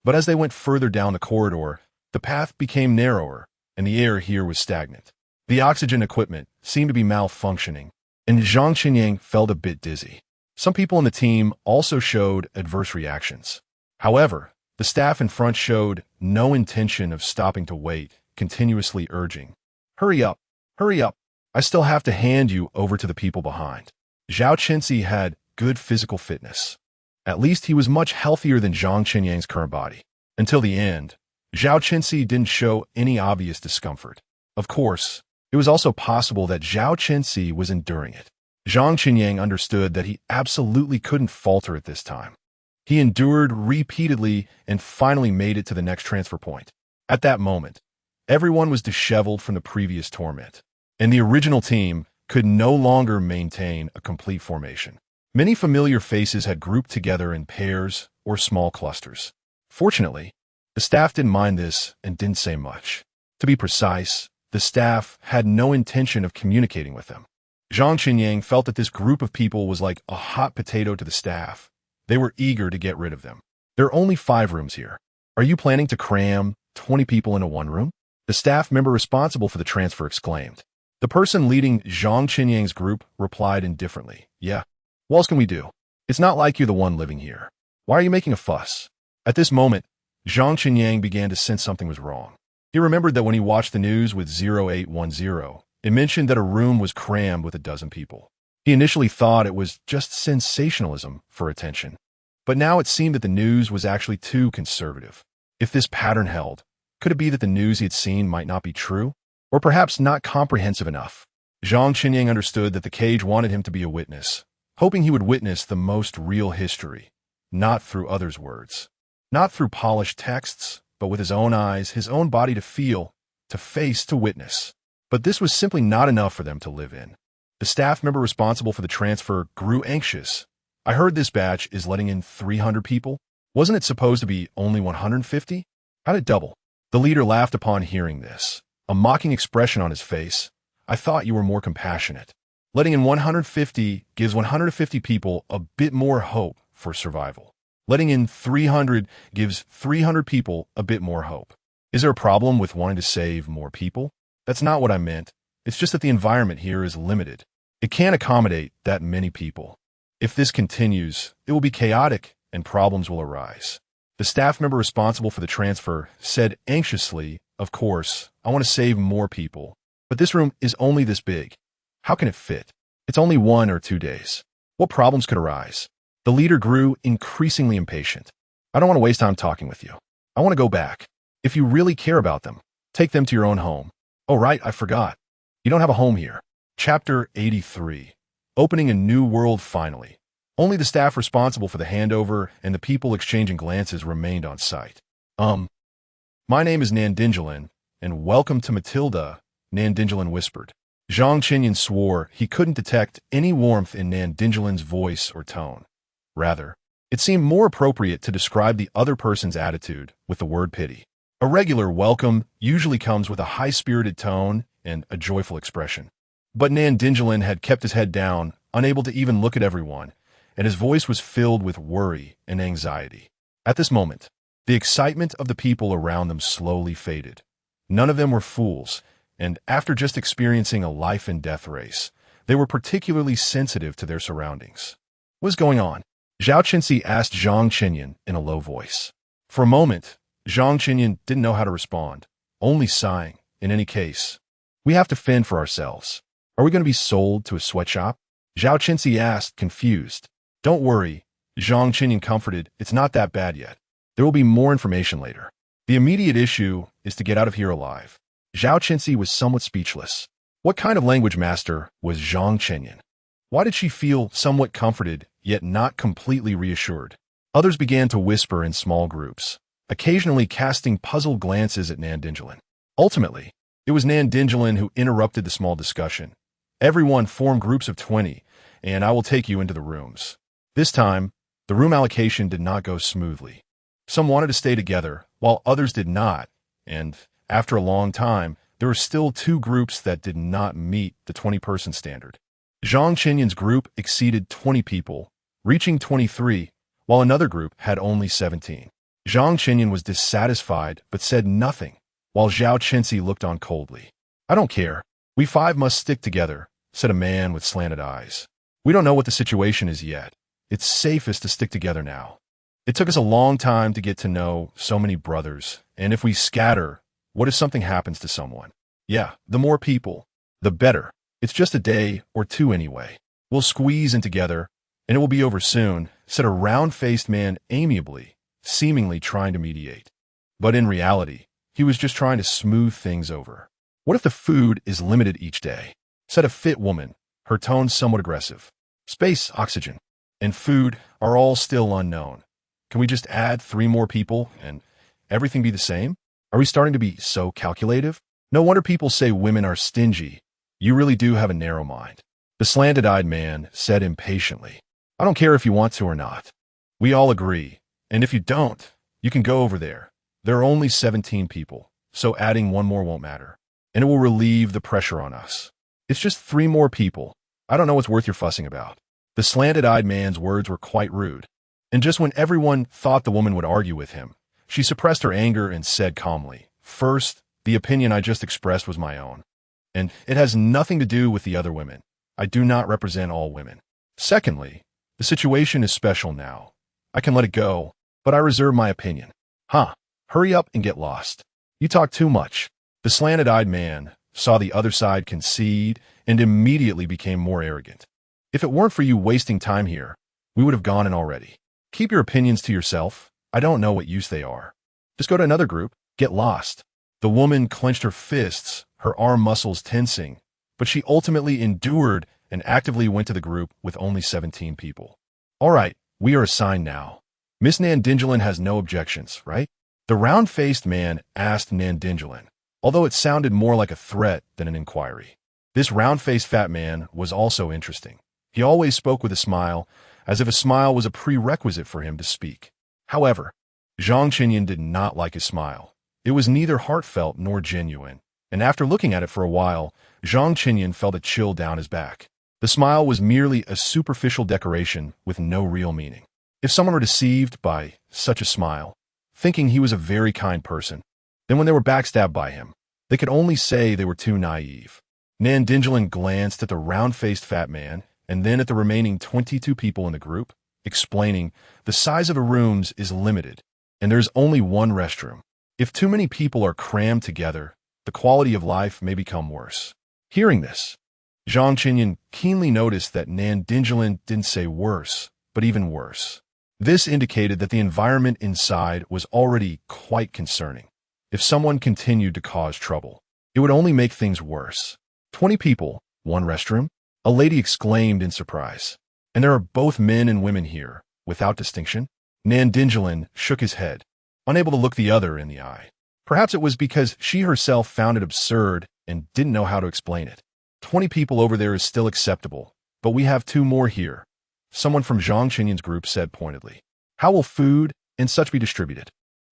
but as they went further down the corridor, the path became narrower, and the air here was stagnant. The oxygen equipment seemed to be malfunctioning, and Zhang Qinyang felt a bit dizzy. Some people in the team also showed adverse reactions. However, the staff in front showed no intention of stopping to wait, continuously urging, "Hurry up, hurry up. I still have to hand you over to the people behind." Zhao Chenxi had good physical fitness. At least he was much healthier than Zhang Qinyang's current body. Until the end, Zhao Chenxi didn't show any obvious discomfort. Of course, it was also possible that Zhao Chenxi was enduring it. Zhang Qinyang understood that he absolutely couldn't falter at this time. He endured repeatedly and finally made it to the next transfer point. At that moment, everyone was disheveled from the previous torment, and the original team could no longer maintain a complete formation. Many familiar faces had grouped together in pairs or small clusters. Fortunately, the staff didn't mind this and didn't say much. To be precise, the staff had no intention of communicating with them. Zhang Qinyang felt that this group of people was like a hot potato to the staff. They were eager to get rid of them. There are only 5 rooms here. Are you planning to cram 20 people into one room? The staff member responsible for the transfer exclaimed. The person leading Zhang Qinyang's group replied indifferently, "Yeah. What else can we do? It's not like you're the one living here. Why are you making a fuss?" At this moment, Zhang Qinyang began to sense something was wrong. He remembered that when he watched the news with 0810, it mentioned that a room was crammed with 12 people. He initially thought it was just sensationalism for attention. But now it seemed that the news was actually too conservative. If this pattern held, could it be that the news he had seen might not be true? Or perhaps not comprehensive enough? Zhang Qinyang understood that the cage wanted him to be a witness, hoping he would witness the most real history, not through others' words. Not through polished texts, but with his own eyes, his own body to feel, to face, to witness. But this was simply not enough for them to live in. The staff member responsible for the transfer grew anxious. "I heard this batch is letting in 300 people. Wasn't it supposed to be only 150? How'd it double?" The leader laughed upon hearing this, a mocking expression on his face. "I thought you were more compassionate. Letting in 150 gives 150 people a bit more hope for survival. Letting in 300 gives 300 people a bit more hope. Is there a problem with wanting to save more people? That's not what I meant. It's just that the environment here is limited. It can't accommodate that many people. If this continues, it will be chaotic and problems will arise." The staff member responsible for the transfer said anxiously, "Of course, I want to save more people. But this room is only this big. How can it fit? It's only 1 or 2 days. What problems could arise?" The leader grew increasingly impatient. "I don't want to waste time talking with you. I want to go back. If you really care about them, take them to your own home." "Oh, right, I forgot. You don't have a home here." Chapter 83. Opening a new world finally. Only the staff responsible for the handover and the people exchanging glances remained on site. My name is Nandingelin, and welcome to Matilda," Nandingelin whispered. Zhang Qinyang swore he couldn't detect any warmth in Nandingelin's voice or tone. Rather, it seemed more appropriate to describe the other person's attitude with the word pity. A regular welcome usually comes with a high-spirited tone and a joyful expression. But Nandingelin had kept his head down, unable to even look at everyone, and his voice was filled with worry and anxiety. At this moment, the excitement of the people around them slowly faded. None of them were fools, and after just experiencing a life-and-death race, They were particularly sensitive to their surroundings. What is going on? Zhao Qinzi asked Zhang Qinyan in a low voice. For a moment, Zhang Qinyan didn't know how to respond, only sighing. In any case, we have to fend for ourselves. Are we going to be sold to a sweatshop? Zhao Qinzi asked, confused. Don't worry, Zhang Qinyan comforted, it's not that bad yet. There will be more information later. The immediate issue is to get out of here alive. Zhao Qinzi was somewhat speechless. What kind of language master was Zhang Qinyan? Why did she feel somewhat comforted, yet not completely reassured? Others began to whisper in small groups, occasionally casting puzzled glances at Nandingelin. Ultimately, it was Nandingelin who interrupted the small discussion. Everyone formed groups of 20, and I will take you into the rooms. This time, the room allocation did not go smoothly. Some wanted to stay together, while others did not, and after a long time, there were still 2 groups that did not meet the 20-person standard. Zhang Qinyan's group exceeded 20 people, reaching 23, while another group had only 17. Zhang Qinyan was dissatisfied but said nothing, while Zhao Qinzi looked on coldly. I don't care. We 5 must stick together, said a man with slanted eyes. We don't know what the situation is yet. It's safest to stick together now. It took us a long time to get to know so many brothers, and if we scatter, what if something happens to someone? Yeah, the more people, the better. It's just a day or 2 anyway. We'll squeeze in together, and it will be over soon, said a round-faced man amiably, seemingly trying to mediate. But in reality, he was just trying to smooth things over. What if the food is limited each day? Said a fit woman, her tone somewhat aggressive. Space, oxygen, and food are all still unknown. Can we just add 3 more people and everything be the same? Are we starting to be so calculative? No wonder people say women are stingy. You really do have a narrow mind. The slanted-eyed man said impatiently. I don't care if you want to or not. We all agree. And if you don't, you can go over there. There are only 17 people, so adding 1 more won't matter. And it will relieve the pressure on us. It's just 3 more people. I don't know what's worth your fussing about. The slanted-eyed man's words were quite rude. And just when everyone thought the woman would argue with him, she suppressed her anger and said calmly, First, the opinion I just expressed was my own. And it has nothing to do with the other women. I do not represent all women. Secondly, the situation is special now. I can let it go, but I reserve my opinion. Hurry up and get lost. You talk too much. The slanted-eyed man saw the other side concede and immediately became more arrogant. If it weren't for you wasting time here, we would have gone in already. Keep your opinions to yourself. I don't know what use they are. Just go to another group. Get lost. The woman clenched her fists, her arm muscles tensing, but she ultimately endured and actively went to the group with only 17 people. All right, we are assigned now. Miss Nandingelin has no objections, right? The round-faced man asked Nandingelin, although it sounded more like a threat than an inquiry. This round-faced fat man was also interesting. He always spoke with a smile, as if a smile was a prerequisite for him to speak. However, Zhang Qinyan did not like his smile. It was neither heartfelt nor genuine, and after looking at it for a while, Zhang Qinyan felt a chill down his back. The smile was merely a superficial decoration with no real meaning. If someone were deceived by such a smile, thinking he was a very kind person, then when they were backstabbed by him, they could only say they were too naive. Nandingelin glanced at the round-faced fat man and then at the remaining 22 people in the group, explaining, the size of the rooms is limited, and there's only 1 restroom. If too many people are crammed together, the quality of life may become worse. Hearing this, Zhang Qinyan keenly noticed that Nandingelin didn't say worse, but even worse. This indicated that the environment inside was already quite concerning. If someone continued to cause trouble, it would only make things worse. 20 people, 1 restroom? A lady exclaimed in surprise. And there are both men and women here, without distinction? Nandingelin shook his head, unable to look the other in the eye. Perhaps it was because she herself found it absurd and didn't know how to explain it. 20 people over there is still acceptable, but we have 2 more here. Someone from Zhang Qinyan's group said pointedly. How will food and such be distributed?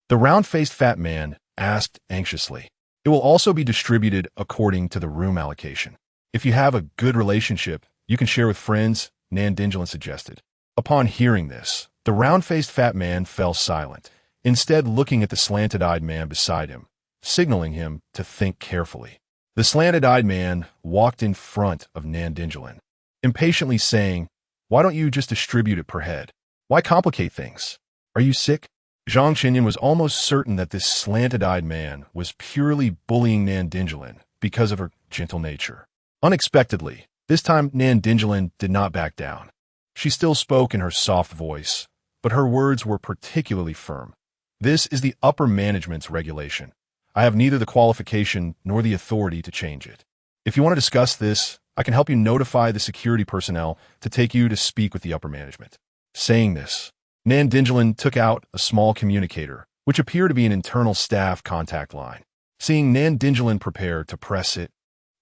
The round-faced fat man asked anxiously. It will also be distributed according to the room allocation. If you have a good relationship, you can share with friends, Nandingelin suggested. Upon hearing this, the round-faced fat man fell silent, instead looking at the slanted-eyed man beside him, signaling him to think carefully. The slanted-eyed man walked in front of Nandingelin. impatiently saying, "Why don't you just distribute it per head? Why complicate things? Are you sick?" Zhang Qinyan was almost certain that this slanted-eyed man was purely bullying Nandinjalin because of her gentle nature. Unexpectedly, this time Nandinjalin did not back down. She still spoke in her soft voice, but her words were particularly firm. "This is the upper management's regulation. I have neither the qualification nor the authority to change it. If you want to discuss this, I can help you notify the security personnel to take you to speak with the upper management." Saying this, Nandinjalin took out a small communicator, which appeared to be an internal staff contact line. Seeing Nandinjalin prepare to press it,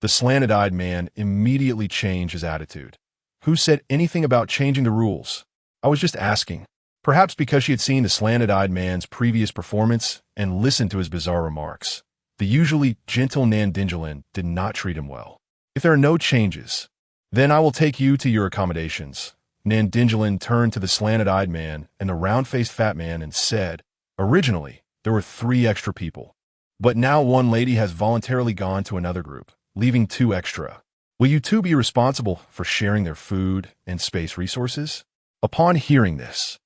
the slanted-eyed man immediately changed his attitude. "Who said anything about changing the rules? I was just asking." Perhaps because she had seen the slanted-eyed man's previous performance and listened to his bizarre remarks, the usually gentle Nandinjalin did not treat him well. "If there are no changes, then I will take you to your accommodations." Nandinjalin turned to the slanted-eyed man and the round-faced fat man and said, "Originally, there were 3 extra people, but now one lady has voluntarily gone to another group, leaving 2 extra. Will you 2 be responsible for sharing their food and space resources?" Upon hearing this,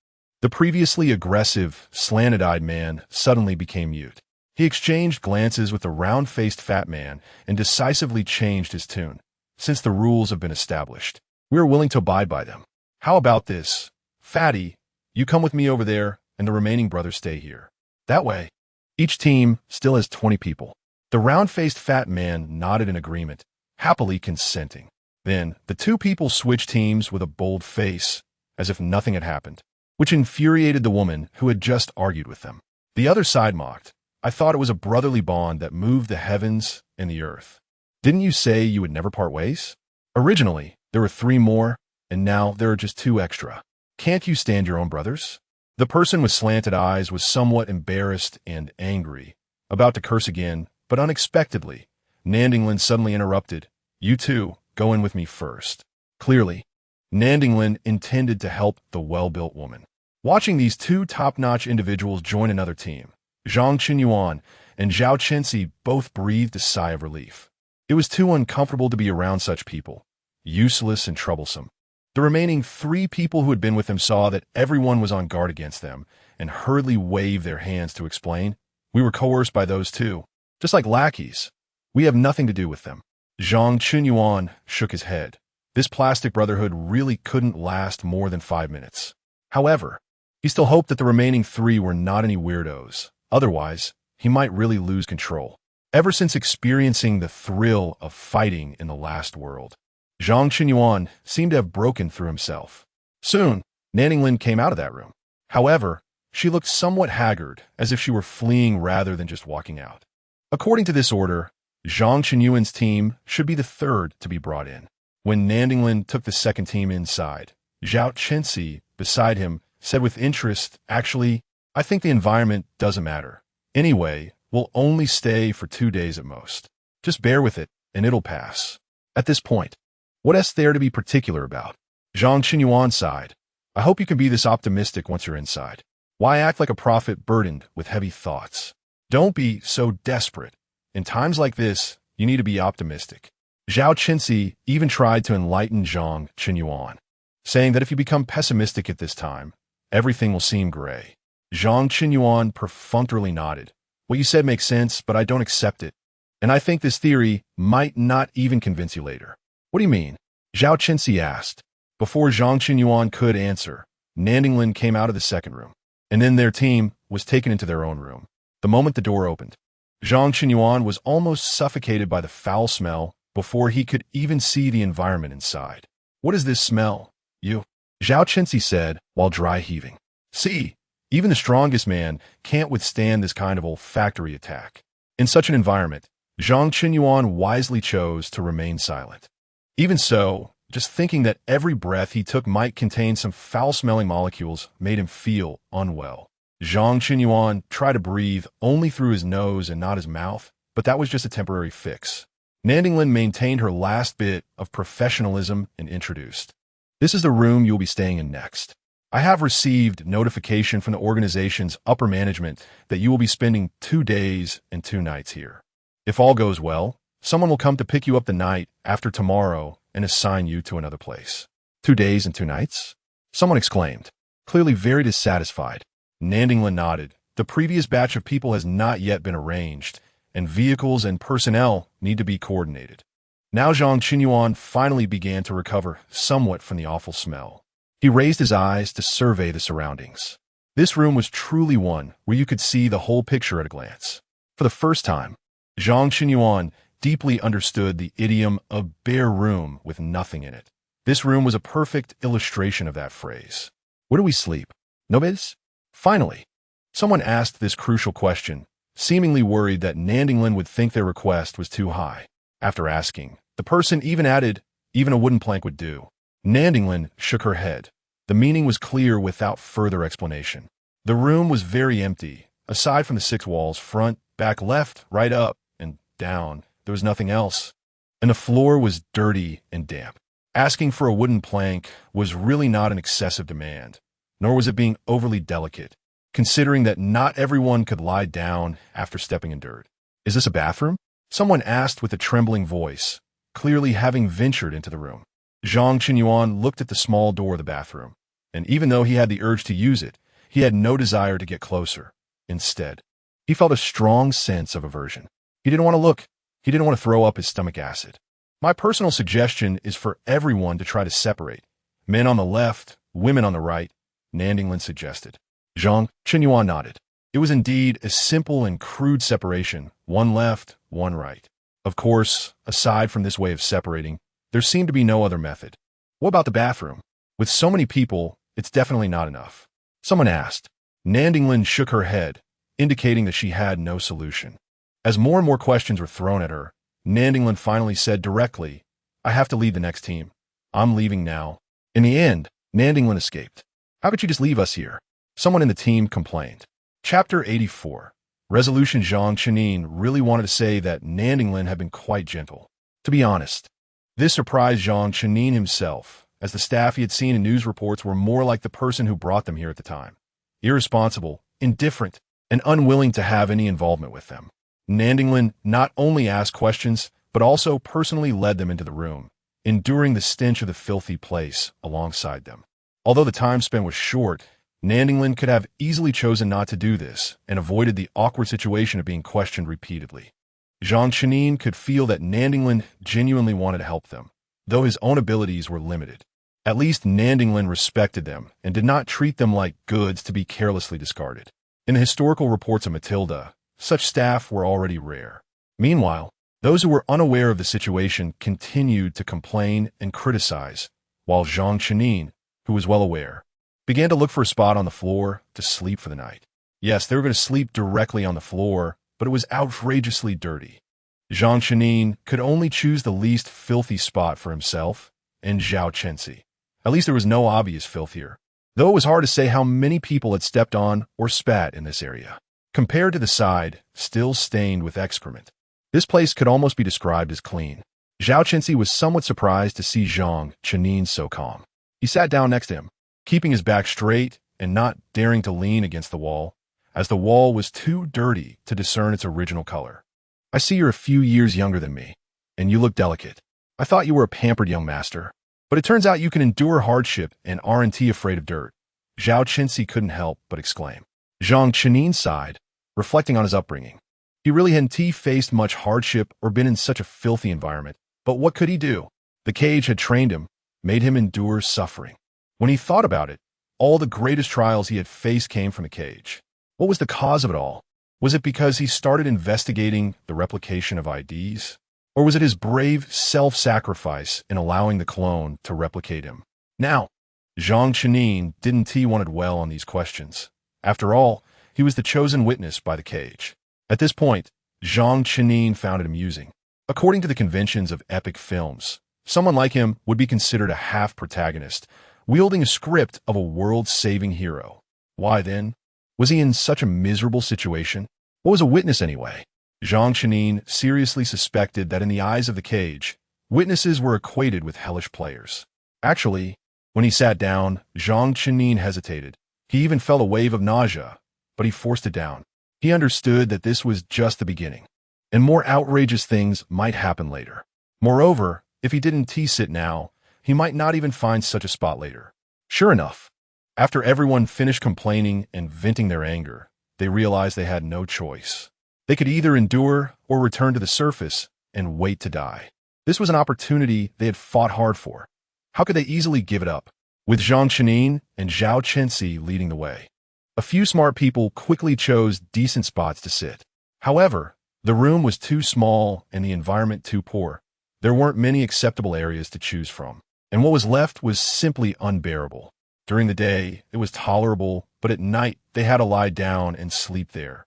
the previously aggressive, slanted-eyed man suddenly became mute. He exchanged glances with the round-faced fat man and decisively changed his tune. "Since the rules have been established, we are willing to abide by them. How about this? Fatty, you come with me over there, and the remaining brothers stay here. That way, each team still has 20 people." The round-faced fat man nodded in agreement, happily consenting. Then, the 2 people switched teams with a bold face, as if nothing had happened, which infuriated the woman who had just argued with them. The other side mocked, "I thought it was a brotherly bond that moved the heavens and the earth. Didn't you say you would never part ways? Originally, there were 3 more, and now there are just 2 extra. Can't you stand your own brothers?" The person with slanted eyes was somewhat embarrassed and angry, about to curse again, but unexpectedly, Nandinjalin suddenly interrupted, "You 2, go in with me first." Clearly, Nandinjalin intended to help the well-built woman. Watching these 2 top-notch individuals join another team, Zhang Qinyuan and Zhao Chenxi both breathed a sigh of relief. It was too uncomfortable to be around such people, useless and troublesome. The remaining 3 people who had been with them saw that everyone was on guard against them and hurriedly waved their hands to explain, "We were coerced by those 2, just like lackeys. We have nothing to do with them." Zhang Qinyuan shook his head. This plastic brotherhood really couldn't last more than 5 minutes. However, he still hoped that the remaining 3 were not any weirdos. Otherwise, he might really lose control. Ever since experiencing the thrill of fighting in the last world, Zhang Qinyuan seemed to have broken through himself. Soon, Nandinjalin came out of that room. However, she looked somewhat haggard, as if she were fleeing rather than just walking out. According to this order, Zhang Qinyuan's team should be the 3rd to be brought in. When Nandinjalin took the 2nd team inside, Zhao Chenxi, beside him, said with interest, "Actually, I think the environment doesn't matter. Anyway, we'll only stay for 2 days at most. Just bear with it, and it'll pass." At this point, what is there to be particular about? Zhang Qinyuan sighed. "I hope you can be this optimistic once you're inside. Why act like a prophet burdened with heavy thoughts? Don't be so desperate. In times like this, you need to be optimistic." Zhao Chenxi even tried to enlighten Zhang Qinyuan, saying that if you become pessimistic at this time, everything will seem gray. Zhang Qinyuan perfunctorily nodded. "What you said makes sense, but I don't accept it. And I think this theory might not even convince you later." "What do you mean?" Zhao Chenxi asked. Before Zhang Qinyuan could answer, Nandinjalin came out of the 2nd room, and then their team was taken into their own room. The moment the door opened, Zhang Qinyuan was almost suffocated by the foul smell before he could even see the environment inside. "What is this smell? You?" Zhao Chenxi said while dry heaving. "See, even the strongest man can't withstand this kind of olfactory attack." In such an environment, Zhang Qinyuan wisely chose to remain silent. Even so, just thinking that every breath he took might contain some foul-smelling molecules made him feel unwell. Zhang Qinyuan tried to breathe only through his nose and not his mouth, but that was just a temporary fix. Nandinjalin maintained her last bit of professionalism and introduced, "This is the room you will be staying in next. I have received notification from the organization's upper management that you will be spending 2 days and 2 nights here. If all goes well, someone will come to pick you up the night after tomorrow and assign you to another place. 2 days and 2 nights? Someone exclaimed, clearly very dissatisfied. Nandinglin nodded. The previous batch of people has not yet been arranged, and vehicles and personnel need to be coordinated. Now Zhang Qinyuan finally began to recover somewhat from the awful smell. He raised his eyes to survey the surroundings. This room was truly one where you could see the whole picture at a glance. For the first time, Zhang Qinyuan deeply understood the idiom of bare room with nothing in it. This room was a perfect illustration of that phrase. Where do we sleep? No beds? Finally, someone asked this crucial question, seemingly worried that Nandinglin would think their request was too high. After asking, the person even added, even a wooden plank would do. Nandinglin shook her head. The meaning was clear without further explanation. The room was very empty. Aside from the 6 walls, front, back, left, right, up, and down, there was nothing else. And the floor was dirty and damp. Asking for a wooden plank was really not an excessive demand, nor was it being overly delicate, considering that not everyone could lie down after stepping in dirt. Is this a bathroom? Someone asked with a trembling voice, clearly having ventured into the room. Zhang Qinyuan looked at the small door of the bathroom, and even though he had the urge to use it, he had no desire to get closer. Instead, he felt a strong sense of aversion. He didn't want to look. He didn't want to throw up his stomach acid. My personal suggestion is for everyone to try to separate. Men on the left, women on the right, Nandinglin suggested. Zhang Qinyuan nodded. It was indeed a simple and crude separation, one left, one right. Of course, aside from this way of separating, there seemed to be no other method. What about the bathroom? With so many people, it's definitely not enough. Someone asked. Nandinglin shook her head, indicating that she had no solution. As more and more questions were thrown at her, Nandinglin finally said directly, I have to lead the next team. I'm leaving now. In the end, Nandinglin escaped. How could you just leave us here? Someone in the team complained. Chapter 84. Resolution. Zhang Qinyuan really wanted to say that Nandinglin had been quite gentle. To be honest, this surprised Zhang Qinyuan himself, as the staff he had seen in news reports were more like the person who brought them here at the time. Irresponsible, indifferent, and unwilling to have any involvement with them. Nandinglin not only asked questions, but also personally led them into the room, enduring the stench of the filthy place alongside them. Although the time spent was short, Nandinglin could have easily chosen not to do this and avoided the awkward situation of being questioned repeatedly. Zhang Qinyuan could feel that Nandinglin genuinely wanted to help them, though his own abilities were limited. At least Nandinglin respected them and did not treat them like goods to be carelessly discarded. In the historical reports of Matilda, such staff were already rare. Meanwhile, those who were unaware of the situation continued to complain and criticize, while Zhang Qinyuan, who was well aware, began to look for a spot on the floor to sleep for the night. Yes, they were going to sleep directly on the floor, but it was outrageously dirty. Zhang Qinyuan could only choose the least filthy spot for himself and Zhao Chenxi. At least there was no obvious filth here, though it was hard to say how many people had stepped on or spat in this area. Compared to the side, still stained with excrement, this place could almost be described as clean. Zhao Chenxi was somewhat surprised to see Zhang Qinyuan so calm. He sat down next to him, keeping his back straight and not daring to lean against the wall, as the wall was too dirty to discern its original color. I see you're a few years younger than me, and you look delicate. I thought you were a pampered young master, but it turns out you can endure hardship and aren't afraid of dirt. Zhao Chenxi couldn't help but exclaim. Zhang Qinyuan sighed, reflecting on his upbringing. He really hadn't faced much hardship or been in such a filthy environment, but what could he do? The cage had trained him, made him endure suffering. When he thought about it, all the greatest trials he had faced came from the cage. What was the cause of it all? Was it because he started investigating the replication of IDs? Or was it his brave self-sacrifice in allowing the clone to replicate him? Now, Zhang Qinyuan didn't want to dwell on these questions. After all, he was the chosen witness by the cage. At this point, Zhang Qinyuan found it amusing. According to the conventions of epic films, someone like him would be considered a half-protagonist, wielding a script of a world-saving hero. Why then? Was he in such a miserable situation? What was a witness anyway? Zhang Qinyuan seriously suspected that in the eyes of the cage, witnesses were equated with hellish players. Actually, when he sat down, Zhang Qinyuan hesitated. He even felt a wave of nausea, but he forced it down. He understood that this was just the beginning, and more outrageous things might happen later. Moreover, If he didn't sit now, he might not even find such a spot later. Sure enough, after everyone finished complaining and venting their anger, they realized they had no choice. They could either endure or return to the surface and wait to die. This was an opportunity they had fought hard for. How could they easily give it up? With Zhang Chenin and Zhao Chenxi leading the way, a few smart people quickly chose decent spots to sit. However, the room was too small and the environment too poor. There weren't many acceptable areas to choose from, and what was left was simply unbearable. During the day, it was tolerable, but at night, they had to lie down and sleep there.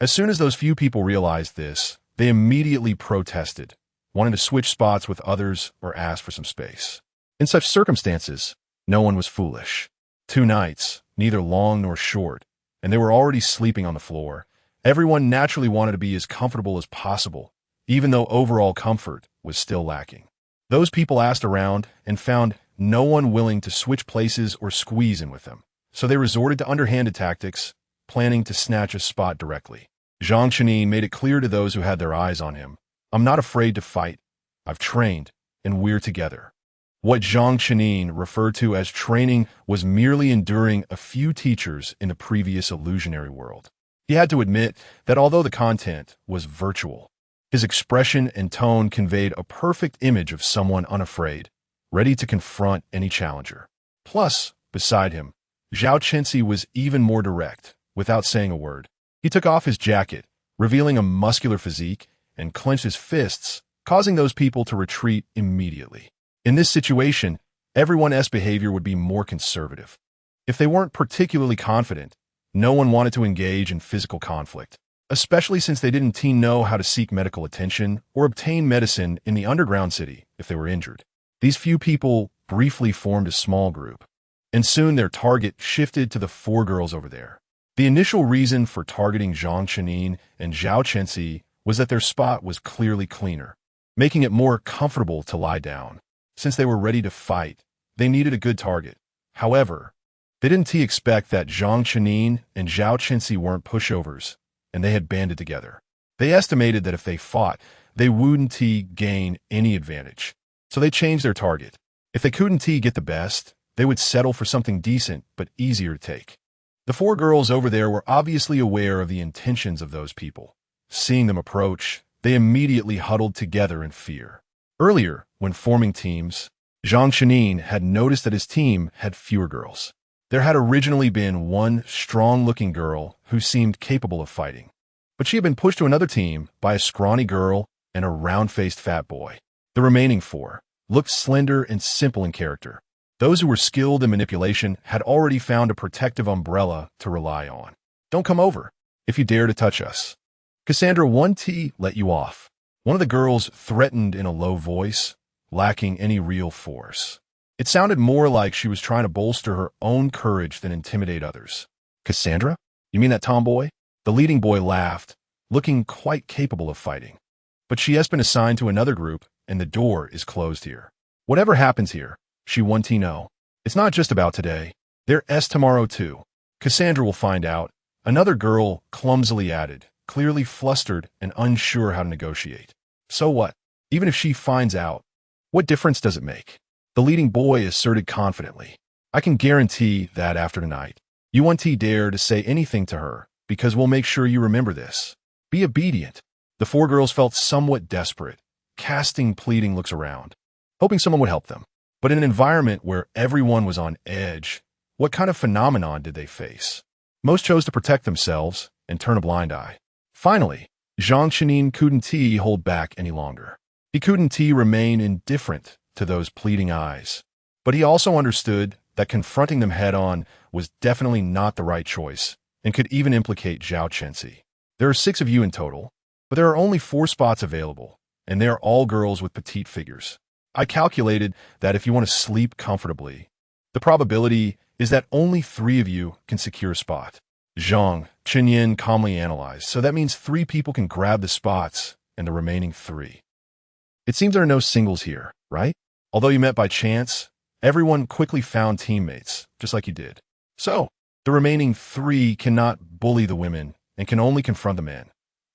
As soon as those few people realized this, they immediately protested, wanting to switch spots with others or ask for some space. In such circumstances, no one was foolish. 2 nights, neither long nor short, and they were already sleeping on the floor. Everyone naturally wanted to be as comfortable as possible, even though overall comfort was still lacking. Those people asked around and found no one willing to switch places or squeeze in with them, so they resorted to underhanded tactics, planning to snatch a spot directly. Zhang Chenin made it clear to those who had their eyes on him, "I'm not afraid to fight. I've trained, and we're together." What Zhang Chenin referred to as training was merely enduring a few teachers in the previous illusionary world. He had to admit that although the content was virtual, his expression and tone conveyed a perfect image of someone unafraid, ready to confront any challenger. Plus, beside him, Zhao Chenxi was even more direct, without saying a word. He took off his jacket, revealing a muscular physique, and clenched his fists, causing those people to retreat immediately. In this situation, everyone's behavior would be more conservative. If they weren't particularly confident, no one wanted to engage in physical conflict, especially since they didn't know how to seek medical attention or obtain medicine in the underground city if they were injured. These few people briefly formed a small group, and soon their target shifted to the 4 girls over there. The initial reason for targeting Zhang Chenin and Zhao Chenxi was that their spot was clearly cleaner, making it more comfortable to lie down. Since they were ready to fight, they needed a good target. However, they didn't expect that Zhang Chenin and Zhao Chenxi weren't pushovers, and they had banded together. They estimated that if they fought, they wouldn't gain any advantage. So they changed their target. If they couldn't get the best, they would settle for something decent but easier to take. The 4 girls over there were obviously aware of the intentions of those people. Seeing them approach, they immediately huddled together in fear. Earlier, when forming teams, Zhang Chenin had noticed that his team had fewer girls. There had originally been one strong-looking girl who seemed capable of fighting, but she had been pushed to another team by a scrawny girl and a round-faced fat boy. The remaining 4 looked slender and simple in character. Those who were skilled in manipulation had already found a protective umbrella to rely on. "Don't come over if you dare to touch us. Cassandra won't let you off," one of the girls threatened in a low voice, lacking any real force. It sounded more like she was trying to bolster her own courage than intimidate others. "Cassandra? You mean that tomboy?" The leading boy laughed, looking quite capable of fighting. "But she has been assigned to another group, and the door is closed here. Whatever happens here, she won't know. It's not just about today. There's tomorrow too. Cassandra will find out," another girl clumsily added, clearly flustered and unsure how to negotiate. "So what? Even if she finds out, what difference does it make?" The leading boy asserted confidently. "I can guarantee that after tonight, you won't dare to say anything to her, because we'll make sure you remember this. Be obedient." The 4 girls felt somewhat desperate, casting pleading looks around, hoping someone would help them. But in an environment where everyone was on edge, what kind of phenomenon did they face? Most chose to protect themselves and turn a blind eye. Finally, Zhang Chenin couldn't hold back any longer. He couldn't remain indifferent to those pleading eyes. But he also understood that confronting them head-on was definitely not the right choice and could even implicate Zhao Chenxi. "There are 6 of you in total, but there are only 4 spots available, and they are all girls with petite figures. I calculated that if you want to sleep comfortably, the probability is that only 3 of you can secure a spot." Zhang Chenin calmly analyzed, "So that means 3 people can grab the spots and the remaining 3. It seems there are no singles here, right? Although you met by chance, everyone quickly found teammates, just like you did. So, the remaining 3 cannot bully the women and can only confront the men,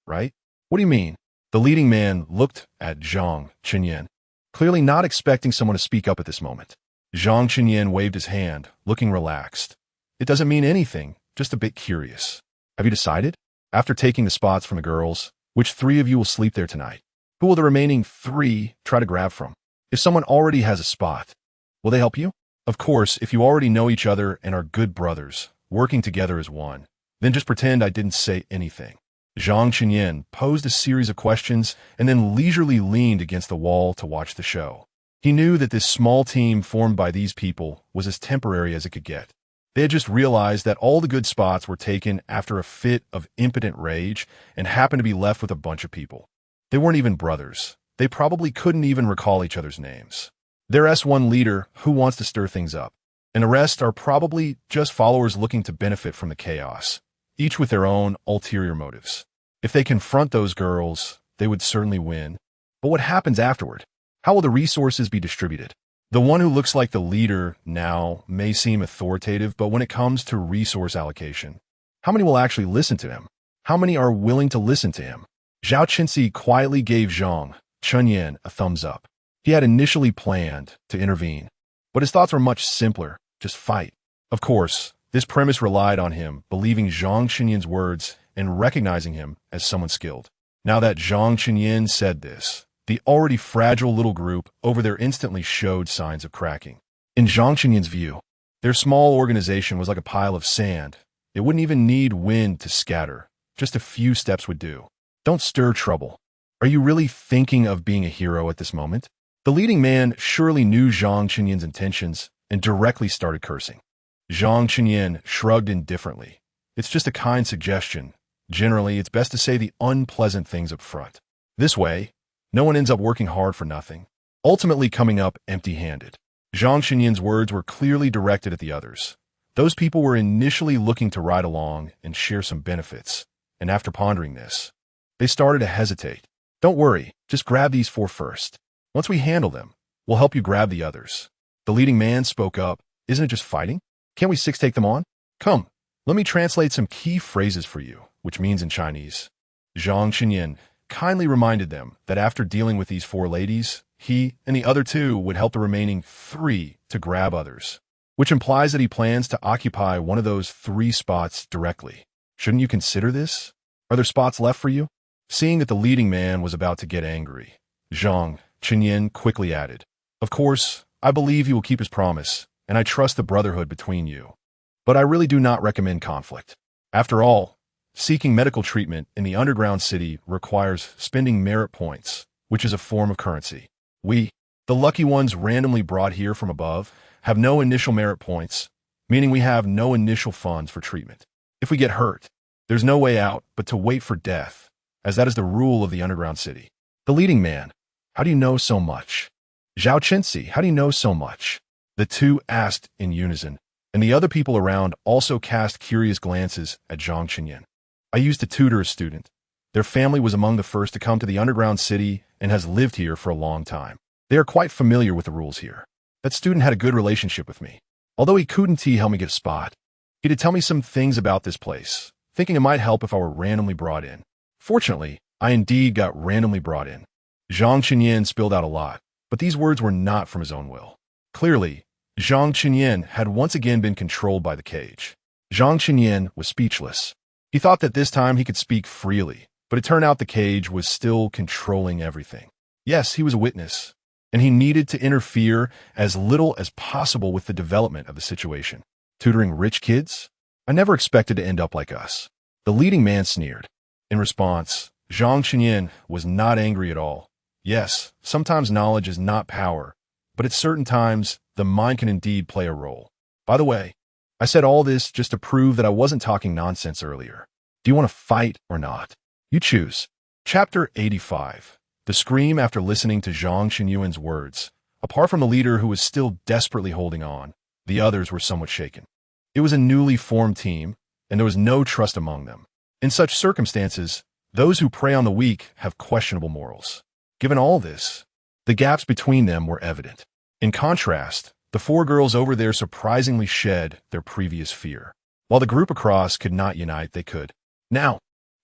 right?" "What do you mean?" The leading man looked at Zhang Chenin. clearly not expecting someone to speak up at this moment. Zhang Chenyan waved his hand, looking relaxed. It doesn't mean anything, just a bit curious. Have you decided? After taking the spots from the girls, which 3 of you will sleep there tonight? Who will the remaining 3 try to grab from? If someone already has a spot, will they help you? Of course, if you already know each other and are good brothers, working together as one, then just pretend I didn't say anything. Zhang Chenyan posed a series of questions and then leisurely leaned against the wall to watch the show. He knew that this small team formed by these people was as temporary as it could get. They had just realized that all the good spots were taken after a fit of impotent rage and happened to be left with a bunch of people. They weren't even brothers. They probably couldn't even recall each other's names. They're S1 leader who wants to stir things up, and the rest are probably just followers looking to benefit from the chaos, each with their own ulterior motives. If they confront those girls, they would certainly win. But what happens afterward? How will the resources be distributed? The one who looks like the leader now may seem authoritative, but when it comes to resource allocation, how many will actually listen to him? How many are willing to listen to him? Zhao Qinsi quietly gave Zhang Chenyan a thumbs up. He had initially planned to intervene, but his thoughts were much simpler, just fight. Of course, this premise relied on him believing Zhang Chenyan's words and recognizing him as someone skilled. Now that Zhang Chenyan said this, the already fragile little group over there instantly showed signs of cracking. In Zhang Chenyan's view, their small organization was like a pile of sand. It wouldn't even need wind to scatter. Just a few steps would do. Don't stir trouble. Are you really thinking of being a hero at this moment? The leading man surely knew Zhang Chenyan's intentions and directly started cursing. Zhang Chenyan shrugged indifferently. It's just a kind suggestion. Generally, it's best to say the unpleasant things up front. This way, no one ends up working hard for nothing, ultimately coming up empty-handed. Zhang Chenyan's words were clearly directed at the others. Those people were initially looking to ride along and share some benefits, and after pondering this, they started to hesitate. Don't worry, just grab these 4 first. Once we handle them, we'll help you grab the others. The leading man spoke up. Isn't it just fighting? Can't we 6 take them on? Come, let me translate some key phrases for you, which means in Chinese. Zhang Chenyan kindly reminded them that after dealing with these 4 ladies, he and the other 2 would help the remaining 3 to grab others, which implies that he plans to occupy one of those 3 spots directly. Shouldn't you consider this? Are there spots left for you? Seeing that the leading man was about to get angry, Zhang Chenyan quickly added, Of course, I believe he will keep his promise, and I trust the brotherhood between you. But I really do not recommend conflict. After all, seeking medical treatment in the underground city requires spending merit points, which is a form of currency. We, the lucky ones randomly brought here from above, have no initial merit points, meaning we have no initial funds for treatment. If we get hurt, there's no way out but to wait for death, as that is the rule of the underground city. The leading man, how do you know so much? Zhao Qinsi, how do you know so much? The 2 asked in unison, and the other people around also cast curious glances at Zhang Chenyan. I used to tutor a student. Their family was among the first to come to the underground city and has lived here for a long time. They are quite familiar with the rules here. That student had a good relationship with me. Although he couldn't help me get a spot, he did tell me some things about this place, thinking it might help if I were randomly brought in. Fortunately, I indeed got randomly brought in. Zhang Chenyan spilled out a lot, but these words were not from his own will. Clearly, Zhang Chenyan had once again been controlled by the cage. Zhang Chenyan was speechless. He thought that this time he could speak freely, but it turned out the cage was still controlling everything. Yes, he was a witness, and he needed to interfere as little as possible with the development of the situation. Tutoring rich kids? I never expected to end up like us. The leading man sneered. In response, Zhang Chenyan was not angry at all. Yes, sometimes knowledge is not power, but at certain times, the mind can indeed play a role. By the way, I said all this just to prove that I wasn't talking nonsense earlier. Do you want to fight or not? You choose. Chapter 85. The scream after listening to Zhang Chenyan's words. Apart from the leader who was still desperately holding on, the others were somewhat shaken. It was a newly formed team, and there was no trust among them. In such circumstances, those who prey on the weak have questionable morals. Given all this, the gaps between them were evident. In contrast, the 4 girls over there surprisingly shed their previous fear. While the group across could not unite, they could. Now,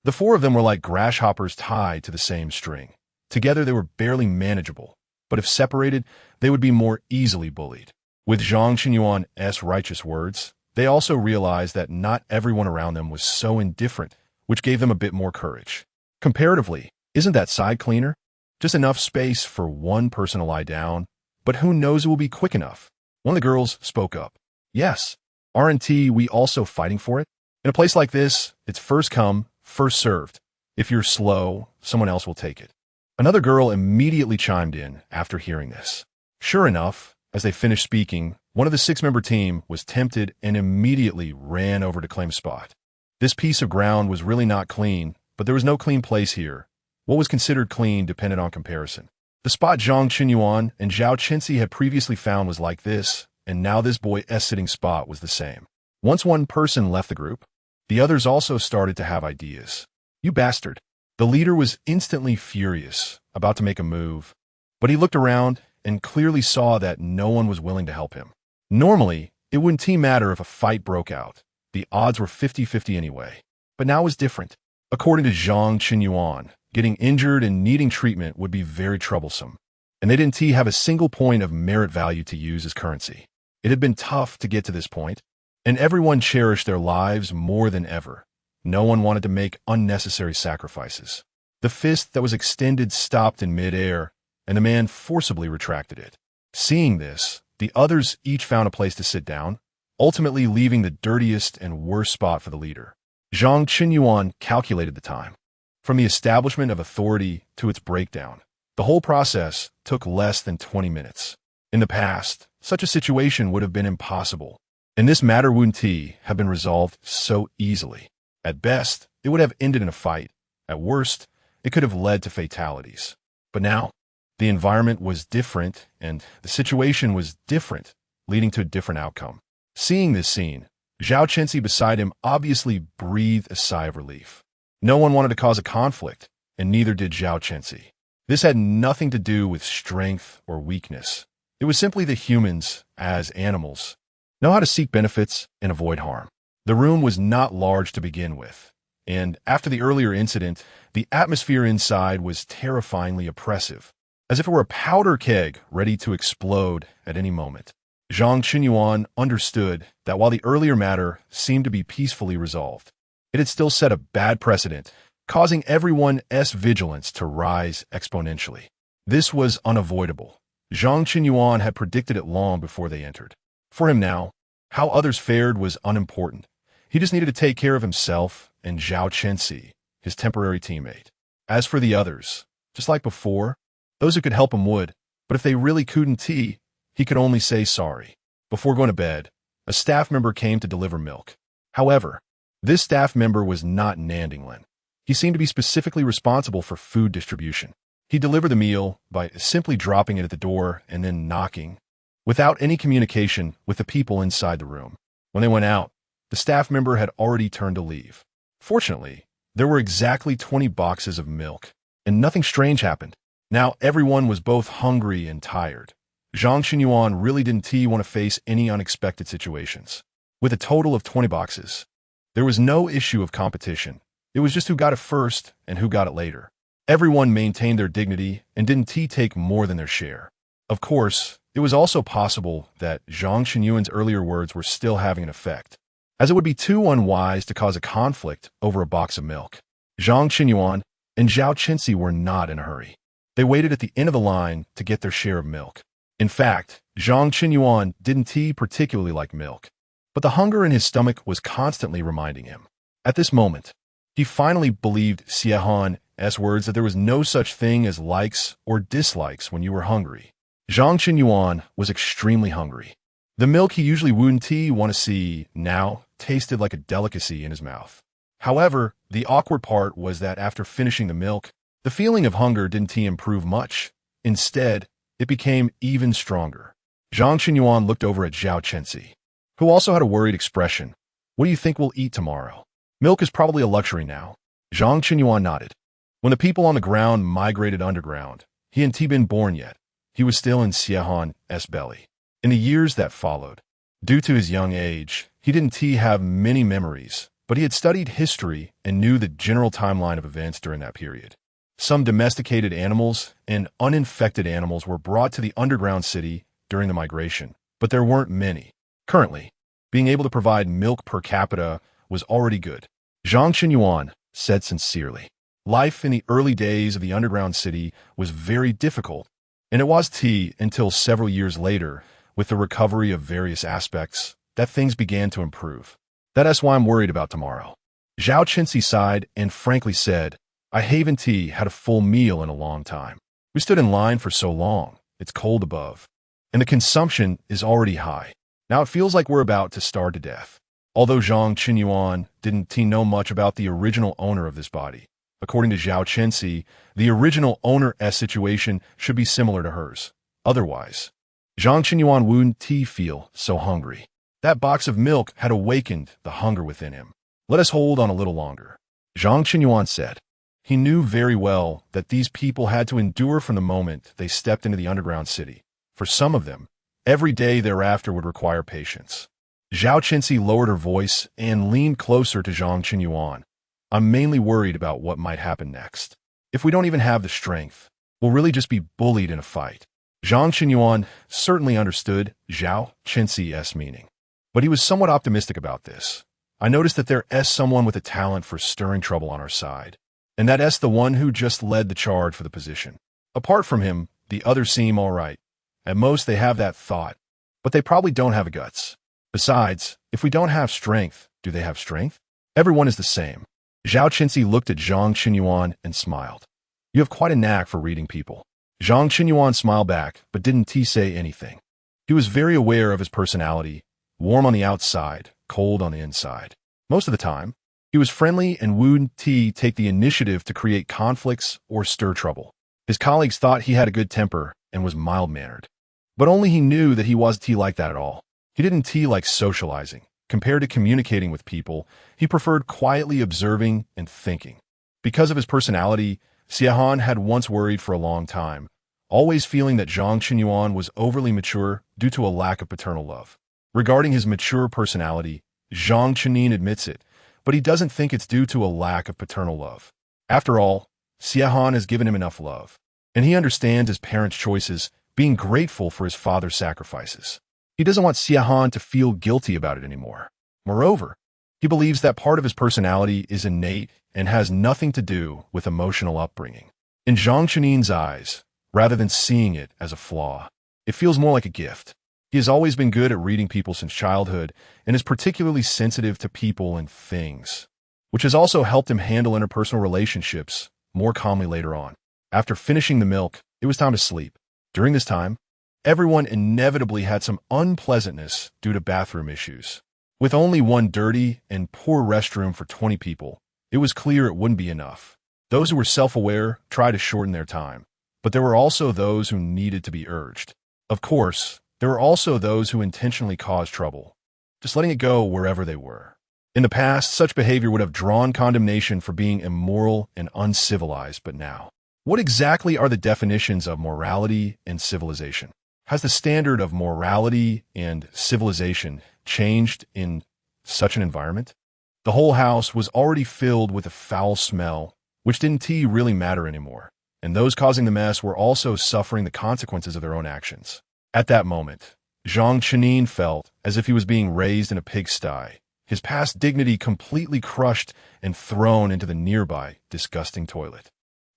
the 4 of them were like grasshoppers tied to the same string. Together they were barely manageable. but if separated, they would be more easily bullied. With Zhang Qinyuan's righteous words, they also realized that not everyone around them was so indifferent, which gave them a bit more courage. Comparatively, isn't that side cleaner? Just enough space for one person to lie down, but who knows it will be quick enough. One of the girls spoke up. Yes, aren't we also fighting for it? In a place like this, it's first come, first served. If you're slow, someone else will take it. Another girl immediately chimed in after hearing this. Sure enough, as they finished speaking, one of the 6-member team was tempted and immediately ran over to claim a spot. This piece of ground was really not clean, but there was no clean place here. What was considered clean depended on comparison. The spot Zhang Qinyuan and Zhao Chenxi had previously found was like this, and now this boy's sitting spot was the same. Once one person left the group, the others also started to have ideas. You bastard. The leader was instantly furious, about to make a move, but he looked around and clearly saw that no one was willing to help him. Normally, it wouldn't matter if a fight broke out. The odds were 50-50 anyway. But now it was different. According to Zhang Qinyuan, getting injured and needing treatment would be very troublesome. And they didn't have a single point of merit value to use as currency. It had been tough to get to this point, and everyone cherished their lives more than ever. No one wanted to make unnecessary sacrifices. The fist that was extended stopped in midair, and the man forcibly retracted it. Seeing this, the others each found a place to sit down, ultimately leaving the dirtiest and worst spot for the leader. Zhang Qinyuan calculated the time. From the establishment of authority to its breakdown, the whole process took less than 20 minutes. In the past, such a situation would have been impossible, and this matter wouldn't have been resolved so easily. At best, it would have ended in a fight. At worst, it could have led to fatalities. But now, the environment was different, and the situation was different, leading to a different outcome. Seeing this scene, Zhao Chenxi beside him obviously breathed a sigh of relief. No one wanted to cause a conflict, and neither did Zhao Chenxi. This had nothing to do with strength or weakness. It was simply that humans, as animals, know how to seek benefits and avoid harm. The room was not large to begin with, and after the earlier incident, the atmosphere inside was terrifyingly oppressive, as if it were a powder keg ready to explode at any moment. Zhang Qinyuan understood that while the earlier matter seemed to be peacefully resolved, it had still set a bad precedent, causing everyone's vigilance to rise exponentially. This was unavoidable. Zhang Qinyuan had predicted it long before they entered. For him now, how others fared was unimportant. He just needed to take care of himself and Zhao Chenxi, his temporary teammate. As for the others, just like before, those who could help him would, but if they really couldn't, he could only say sorry. Before going to bed, a staff member came to deliver milk. However, this staff member was not Nandinglin. He seemed to be specifically responsible for food distribution. He delivered the meal by simply dropping it at the door and then knocking, without any communication with the people inside the room. When they went out, the staff member had already turned to leave. Fortunately, there were exactly 20 boxes of milk, and nothing strange happened. Now everyone was both hungry and tired. Zhang Qinyuan really didn't want to face any unexpected situations. With a total of 20 boxes, there was no issue of competition. It was just who got it first and who got it later. Everyone maintained their dignity and didn't take more than their share. Of course, it was also possible that Zhang Qinyuan's earlier words were still having an effect, as it would be too unwise to cause a conflict over a box of milk. Zhang Qinyuan and Zhao Chenxi were not in a hurry. They waited at the end of the line to get their share of milk. In fact, Zhang Qinyuan didn't particularly like milk, but the hunger in his stomach was constantly reminding him. At this moment, he finally believed Xiehan's words that there was no such thing as likes or dislikes when you were hungry. Zhang Qinyuan was extremely hungry. The milk he usually wouldn't want to see now tasted like a delicacy in his mouth. However, the awkward part was that after finishing the milk, the feeling of hunger didn't improve much. Instead, it became even stronger. Zhang Qinyuan looked over at Zhao Chenxi, who also had a worried expression. What do you think we'll eat tomorrow? Milk is probably a luxury now. Zhang Qinyuan nodded. When the people on the ground migrated underground, he hadn't been born yet. He was still in Xiehan's belly. In the years that followed, due to his young age, he didn't have many memories, but he had studied history and knew the general timeline of events during that period. Some domesticated animals and uninfected animals were brought to the underground city during the migration, but there weren't many. Currently, being able to provide milk per capita was already good. Zhang Qinyuan said sincerely. Life in the early days of the underground city was very difficult, and it was until several years later, with the recovery of various aspects, that things began to improve. That's why I'm worried about tomorrow. Zhao Qinsi sighed and frankly said, I haven't had a full meal in a long time. We stood in line for so long, it's cold above, and the consumption is already high. Now it feels like we're about to starve to death. Although Zhang Qinyuan didn't know much about the original owner of this body, according to Zhao Qinsi, the original owner's situation should be similar to hers. Otherwise, Zhang Qinyuan wouldn't feel so hungry. That box of milk had awakened the hunger within him. Let us hold on a little longer, Zhang Qinyuan said. He knew very well that these people had to endure from the moment they stepped into the underground city. For some of them, every day thereafter would require patience. Zhao Qinsi lowered her voice and leaned closer to Zhang Qinyuan. I'm mainly worried about what might happen next. If we don't even have the strength, we'll really just be bullied in a fight. Zhang Qinyuan certainly understood Zhao Qinsi's meaning, but he was somewhat optimistic about this. I noticed that there's someone with a talent for stirring trouble on our side, and that's the one who just led the charge for the position. Apart from him, the others seem all right. At most, they have that thought, but they probably don't have guts. Besides, if we don't have strength, do they have strength? Everyone is the same. Zhao Qinsi looked at Zhang Qinyuan and smiled. You have quite a knack for reading people. Zhang Qinyuan smiled back, but didn't say anything. He was very aware of his personality, warm on the outside, cold on the inside. Most of the time, he was friendly and wouldn't take the initiative to create conflicts or stir trouble. His colleagues thought he had a good temper and was mild-mannered. But only he knew that he wasn't like that at all. He didn't like socializing. Compared to communicating with people, he preferred quietly observing and thinking. Because of his personality, Xiahan had once worried for a long time, always feeling that Zhang Qinyuan was overly mature due to a lack of paternal love. Regarding his mature personality, Zhang Qinyuan admits it, but he doesn't think it's due to a lack of paternal love. After all, Xiahan has given him enough love, and he understands his parents' choices, being grateful for his father's sacrifices. He doesn't want Xiahan to feel guilty about it anymore. Moreover, he believes that part of his personality is innate and has nothing to do with emotional upbringing. In Zhang Qinyuan's eyes, rather than seeing it as a flaw, it feels more like a gift. He has always been good at reading people since childhood and is particularly sensitive to people and things, which has also helped him handle interpersonal relationships more calmly later on. After finishing the milk, it was time to sleep. During this time, everyone inevitably had some unpleasantness due to bathroom issues. With only one dirty and poor restroom for 20 people, it was clear it wouldn't be enough. Those who were self-aware tried to shorten their time, but there were also those who needed to be urged. Of course, there were also those who intentionally caused trouble, just letting it go wherever they were. In the past, such behavior would have drawn condemnation for being immoral and uncivilized, but now, what exactly are the definitions of morality and civilization? Has the standard of morality and civilization changed in such an environment? The whole house was already filled with a foul smell, which didn't really matter anymore, and those causing the mess were also suffering the consequences of their own actions. At that moment, Zhang Qinyuan felt as if he was being raised in a pigsty, his past dignity completely crushed and thrown into the nearby disgusting toilet.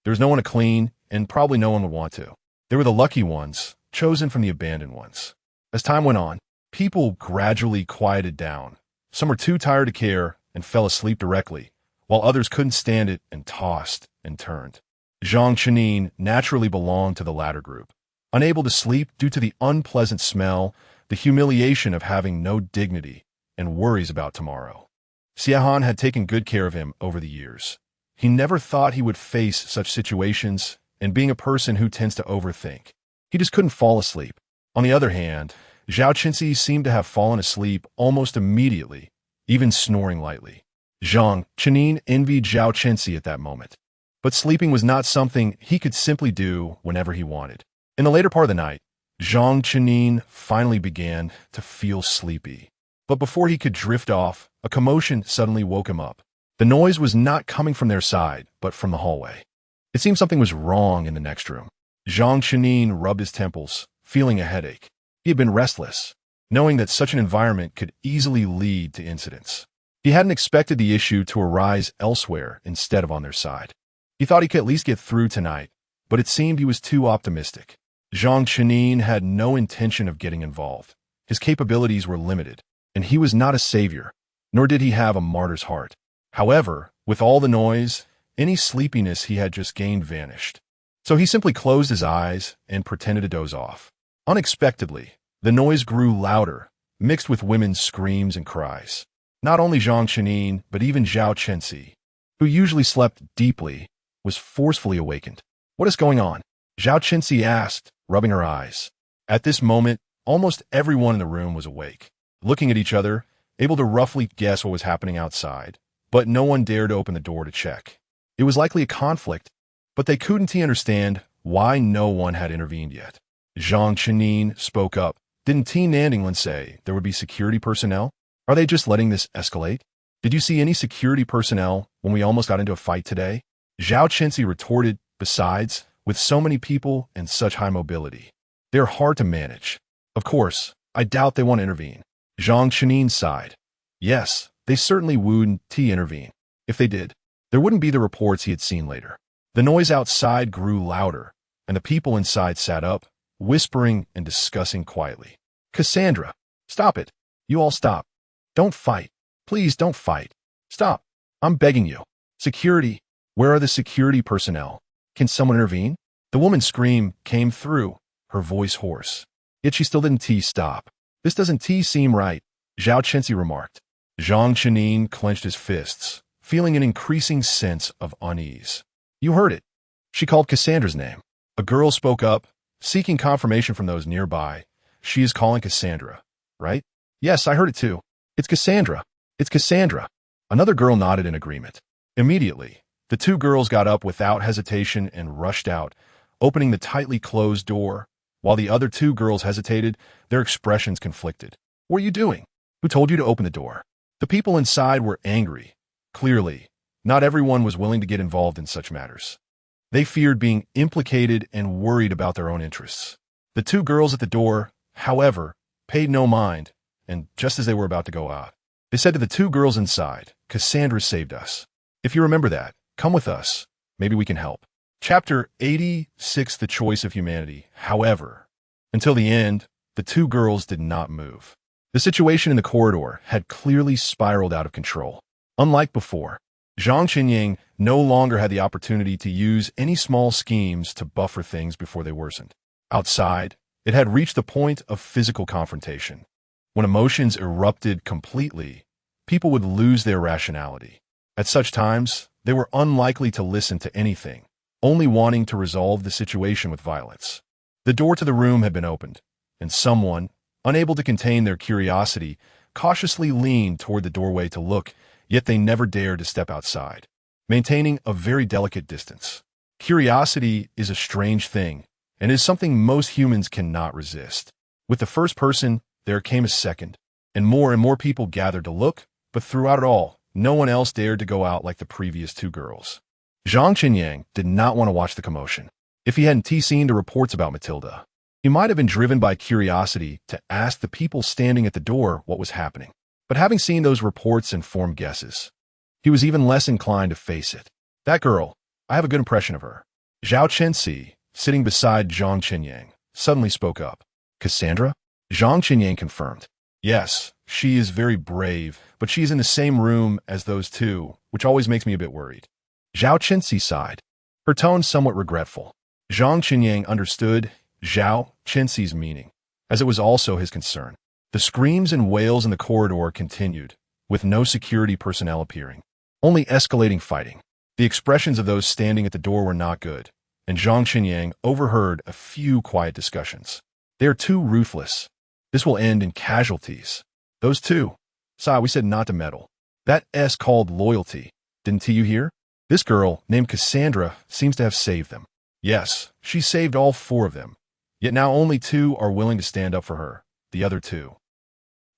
There was no one to clean, and probably no one would want to. They were the lucky ones, chosen from the abandoned ones. As time went on, people gradually quieted down. Some were too tired to care and fell asleep directly, while others couldn't stand it and tossed and turned. Zhang Qinyuan naturally belonged to the latter group. Unable to sleep due to the unpleasant smell, the humiliation of having no dignity, and worries about tomorrow. Xiahan had taken good care of him over the years. He never thought he would face such situations, and being a person who tends to overthink, he just couldn't fall asleep. On the other hand, Zhao Qinsi seemed to have fallen asleep almost immediately, even snoring lightly. Zhang Qinyuan envied Zhao Qinsi at that moment. But sleeping was not something he could simply do whenever he wanted. In the later part of the night, Zhang Qinyuan finally began to feel sleepy. But before he could drift off, a commotion suddenly woke him up. The noise was not coming from their side, but from the hallway. It seemed something was wrong in the next room. Zhang Chenin rubbed his temples, feeling a headache. He had been restless, knowing that such an environment could easily lead to incidents. He hadn't expected the issue to arise elsewhere instead of on their side. He thought he could at least get through tonight, but it seemed he was too optimistic. Zhang Chenin had no intention of getting involved. His capabilities were limited, and he was not a savior, nor did he have a martyr's heart. However, with all the noise, any sleepiness he had just gained vanished. So he simply closed his eyes and pretended to doze off. Unexpectedly, the noise grew louder, mixed with women's screams and cries. Not only Zhang Chenin, but even Zhao Chenxi, who usually slept deeply, was forcefully awakened. "What is going on?" Zhao Chenxi asked, rubbing her eyes. At this moment, almost everyone in the room was awake, looking at each other, able to roughly guess what was happening outside, but no one dared to open the door to check. It was likely a conflict, but they couldn't understand why no one had intervened yet. Zhang Chenin spoke up. "Didn't T. Nandinglan say there would be security personnel? Are they just letting this escalate? Did you see any security personnel when we almost got into a fight today?" Zhao Chenxi retorted, "Besides, with so many people and such high mobility, they're hard to manage. Of course, I doubt they want to intervene." Zhang Chenin sighed. Yes, they certainly wouldn't intervene. If they did, there wouldn't be the reports he had seen later. The noise outside grew louder, and the people inside sat up, whispering and discussing quietly. "Cassandra, stop it. You all stop. Don't fight. Please don't fight. Stop. I'm begging you. Security. Where are the security personnel? Can someone intervene?" The woman's scream came through, her voice hoarse. Yet she still didn't stop. "This doesn't seem right," Zhao Chenxi remarked. Zhang Chenin clenched his fists, feeling an increasing sense of unease. "You heard it. She called Cassandra's name." A girl spoke up, seeking confirmation from those nearby. "She is calling Cassandra, right?" "Yes, I heard it too. It's Cassandra. It's Cassandra." Another girl nodded in agreement. Immediately, the two girls got up without hesitation and rushed out, opening the tightly closed door. While the other two girls hesitated, their expressions conflicted. "What are you doing? Who told you to open the door?" The people inside were angry. Clearly, not everyone was willing to get involved in such matters. They feared being implicated and worried about their own interests. The two girls at the door, however, paid no mind, and just as they were about to go out, they said to the two girls inside, "Cassandra saved us. If you remember that, come with us. Maybe we can help." Chapter 86, The Choice of Humanity. However, until the end, the two girls did not move. The situation in the corridor had clearly spiraled out of control. Unlike before, Zhang Chenyang no longer had the opportunity to use any small schemes to buffer things before they worsened. Outside, it had reached the point of physical confrontation. When emotions erupted completely, people would lose their rationality. At such times, they were unlikely to listen to anything, only wanting to resolve the situation with violence. The door to the room had been opened, and someone, unable to contain their curiosity, cautiously leaned toward the doorway to look, yet they never dared to step outside, maintaining a very delicate distance. Curiosity is a strange thing, and is something most humans cannot resist. With the first person, there came a second, and more people gathered to look, but throughout it all, no one else dared to go out like the previous two girls. Zhang Chenyang did not want to watch the commotion. If he hadn't seen the reports about Matilda, he might have been driven by curiosity to ask the people standing at the door what was happening. But having seen those reports and formed guesses, he was even less inclined to face it. "That girl, I have a good impression of her." Zhao Chenxi, sitting beside Zhang Chenyang, suddenly spoke up. "Cassandra?" Zhang Chenyang confirmed. "Yes, she is very brave, but she is in the same room as those two, which always makes me a bit worried." Zhao Chenxi sighed, her tone somewhat regretful. Zhang Chenyang understood Zhao Chenxi's meaning, as it was also his concern. The screams and wails in the corridor continued, with no security personnel appearing, only escalating fighting. The expressions of those standing at the door were not good, and Zhang Chenyang overheard a few quiet discussions. "They are too ruthless. This will end in casualties. Those two. We said not to meddle. That S called loyalty. Didn't you hear? This girl, named Cassandra, seems to have saved them." "Yes, she saved all four of them. Yet now only two are willing to stand up for her, the other two."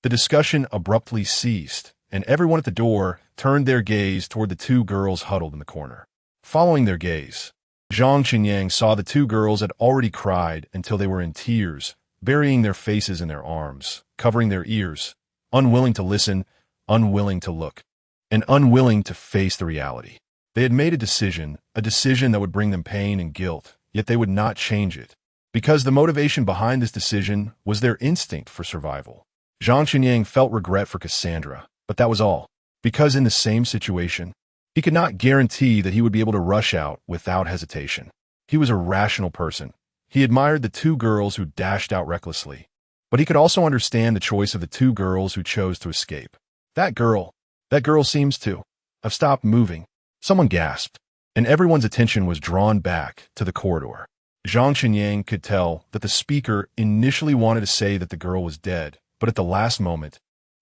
The discussion abruptly ceased, and everyone at the door turned their gaze toward the two girls huddled in the corner. Following their gaze, Zhang Qinyang saw the two girls had already cried until they were in tears, burying their faces in their arms, covering their ears, unwilling to listen, unwilling to look, and unwilling to face the reality. They had made a decision that would bring them pain and guilt, yet they would not change it, because the motivation behind this decision was their instinct for survival. Zhang Qinyang felt regret for Cassandra, but that was all, because in the same situation, he could not guarantee that he would be able to rush out without hesitation. He was a rational person. He admired the two girls who dashed out recklessly, but he could also understand the choice of the two girls who chose to escape. That girl seems to have stopped moving. Someone gasped, and everyone's attention was drawn back to the corridor. Zhang Qinyang could tell that the speaker initially wanted to say that the girl was dead, but at the last moment,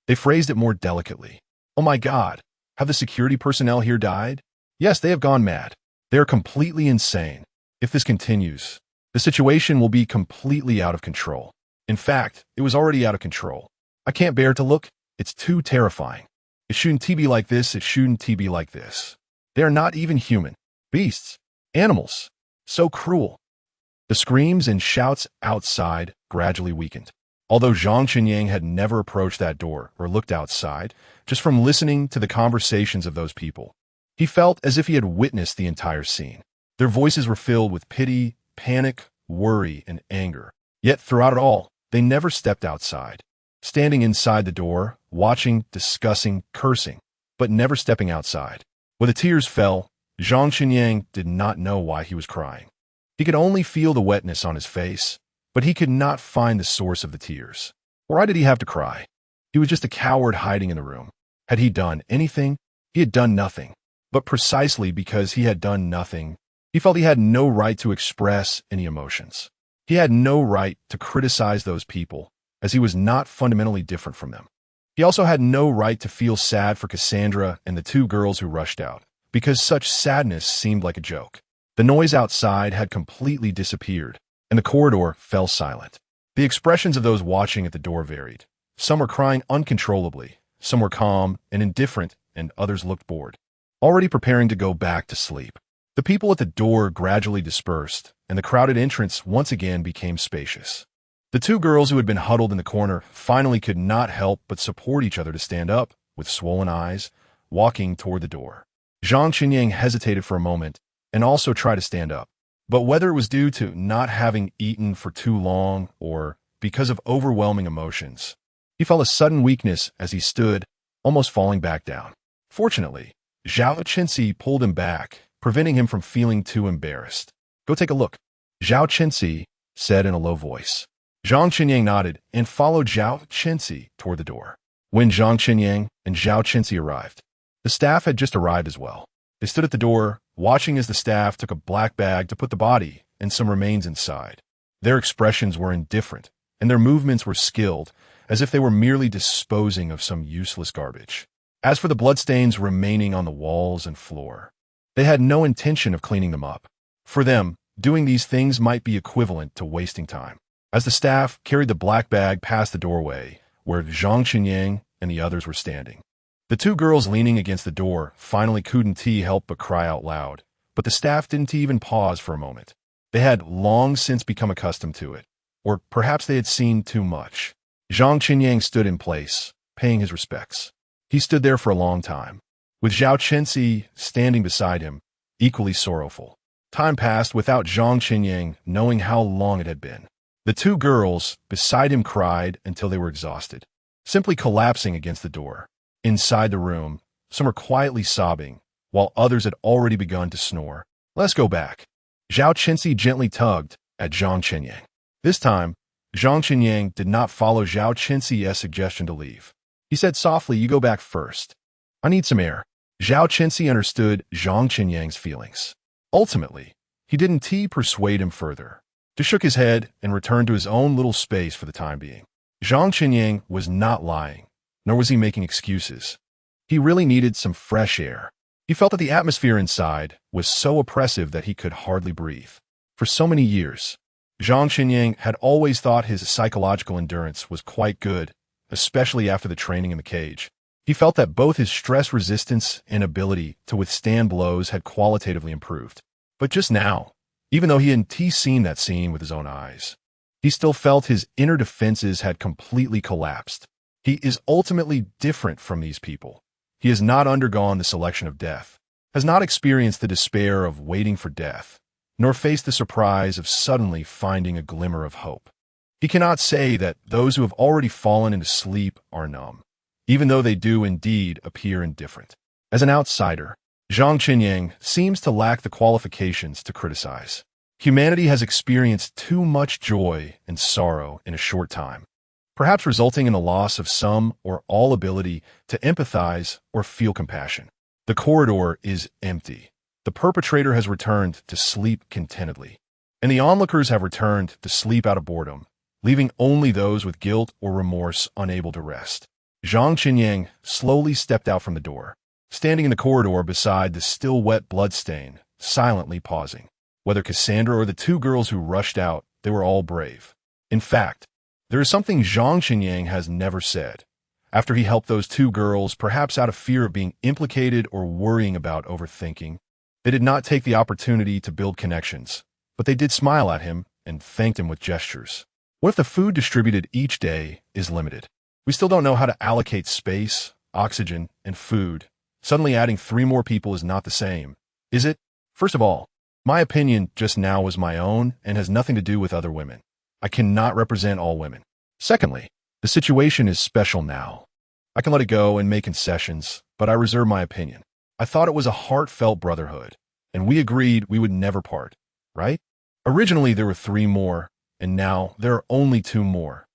they phrased it more delicately. "Oh my God, have the security personnel here died? Yes, they have gone mad. They are completely insane. If this continues, the situation will be completely out of control. In fact, it was already out of control. I can't bear to look. It's too terrifying. It shouldn't be like this. It shouldn't be like this. They are not even human. Beasts. Animals. So cruel." The screams and shouts outside gradually weakened. Although Zhang Qinyang had never approached that door or looked outside, just from listening to the conversations of those people, he felt as if he had witnessed the entire scene. Their voices were filled with pity, panic, worry, and anger. Yet throughout it all, they never stepped outside. Standing inside the door, watching, discussing, cursing, but never stepping outside. When the tears fell, Zhang Qinyang did not know why he was crying. He could only feel the wetness on his face, but he could not find the source of the tears. Why did he have to cry? He was just a coward hiding in the room. Had he done anything? He had done nothing. But precisely because he had done nothing, he felt he had no right to express any emotions. He had no right to criticize those people, as he was not fundamentally different from them. He also had no right to feel sad for Cassandra and the two girls who rushed out, because such sadness seemed like a joke. The noise outside had completely disappeared, and the corridor fell silent. The expressions of those watching at the door varied. Some were crying uncontrollably, some were calm and indifferent, and others looked bored, already preparing to go back to sleep. The people at the door gradually dispersed, and the crowded entrance once again became spacious. The two girls who had been huddled in the corner finally could not help but support each other to stand up, with swollen eyes, walking toward the door. Zhang Qinyang hesitated for a moment and also tried to stand up. But whether it was due to not having eaten for too long or because of overwhelming emotions, he felt a sudden weakness as he stood, almost falling back down. Fortunately, Zhao Chenxi pulled him back, preventing him from feeling too embarrassed. "Go take a look," Zhao Chenxi said in a low voice. Zhang Qinyang nodded and followed Zhao Chenxi toward the door. When Zhang Qinyang and Zhao Chenxi arrived, the staff had just arrived as well. They stood at the door, watching as the staff took a black bag to put the body and some remains inside. Their expressions were indifferent, and their movements were skilled, as if they were merely disposing of some useless garbage. As for the bloodstains remaining on the walls and floor, they had no intention of cleaning them up. For them, doing these things might be equivalent to wasting time. As the staff carried the black bag past the doorway, where Zhang Qinyang and the others were standing, the two girls leaning against the door finally couldn't help but cry out loud, but the staff didn't even pause for a moment. They had long since become accustomed to it, or perhaps they had seen too much. Zhang Qinyang stood in place, paying his respects. He stood there for a long time, with Zhao Chenxi standing beside him, equally sorrowful. Time passed without Zhang Qinyang knowing how long it had been. The two girls beside him cried until they were exhausted, simply collapsing against the door. Inside the room, some were quietly sobbing, while others had already begun to snore. "Let's go back." Zhao Chenxi gently tugged at Zhang Qinyang. This time, Zhang Qinyang did not follow Zhao Chenxi's suggestion to leave. He said softly, "You go back first. I need some air." Zhao Chenxi understood Zhang Qinyang's feelings. Ultimately, he didn't persuade him further. He shook his head and returned to his own little space for the time being. Zhang Qinyang was not lying, nor was he making excuses. He really needed some fresh air. He felt that the atmosphere inside was so oppressive that he could hardly breathe. For so many years, Zhang Qinyang had always thought his psychological endurance was quite good, especially after the training in the cage. He felt that both his stress resistance and ability to withstand blows had qualitatively improved. But just now, Even though he hadn't seen that scene with his own eyes, he still felt his inner defenses had completely collapsed. He is ultimately different from these people. He has not undergone the selection of death, has not experienced the despair of waiting for death, nor faced the surprise of suddenly finding a glimmer of hope. He cannot say that those who have already fallen into sleep are numb, even though they do indeed appear indifferent. As an outsider, Zhang Qinyang seems to lack the qualifications to criticize. Humanity has experienced too much joy and sorrow in a short time, perhaps resulting in the loss of some or all ability to empathize or feel compassion. The corridor is empty. The perpetrator has returned to sleep contentedly, and the onlookers have returned to sleep out of boredom, leaving only those with guilt or remorse unable to rest. Zhang Qinyang slowly stepped out from the door, standing in the corridor beside the still wet bloodstain, silently pausing. Whether Cassandra or the two girls who rushed out, they were all brave. In fact, there is something Zhang Qinyang has never said. After he helped those two girls, perhaps out of fear of being implicated or worrying about overthinking, they did not take the opportunity to build connections, but they did smile at him and thanked him with gestures. What if the food distributed each day is limited? We still don't know how to allocate space, oxygen, and food. Suddenly adding 3 more people is not the same, is it? First of all, my opinion just now was my own and has nothing to do with other women. I cannot represent all women. Secondly, the situation is special now. I can let it go and make concessions, but I reserve my opinion. I thought it was a heartfelt brotherhood, and we agreed we would never part, right? Originally there were 3 more, and now there are only 2 more.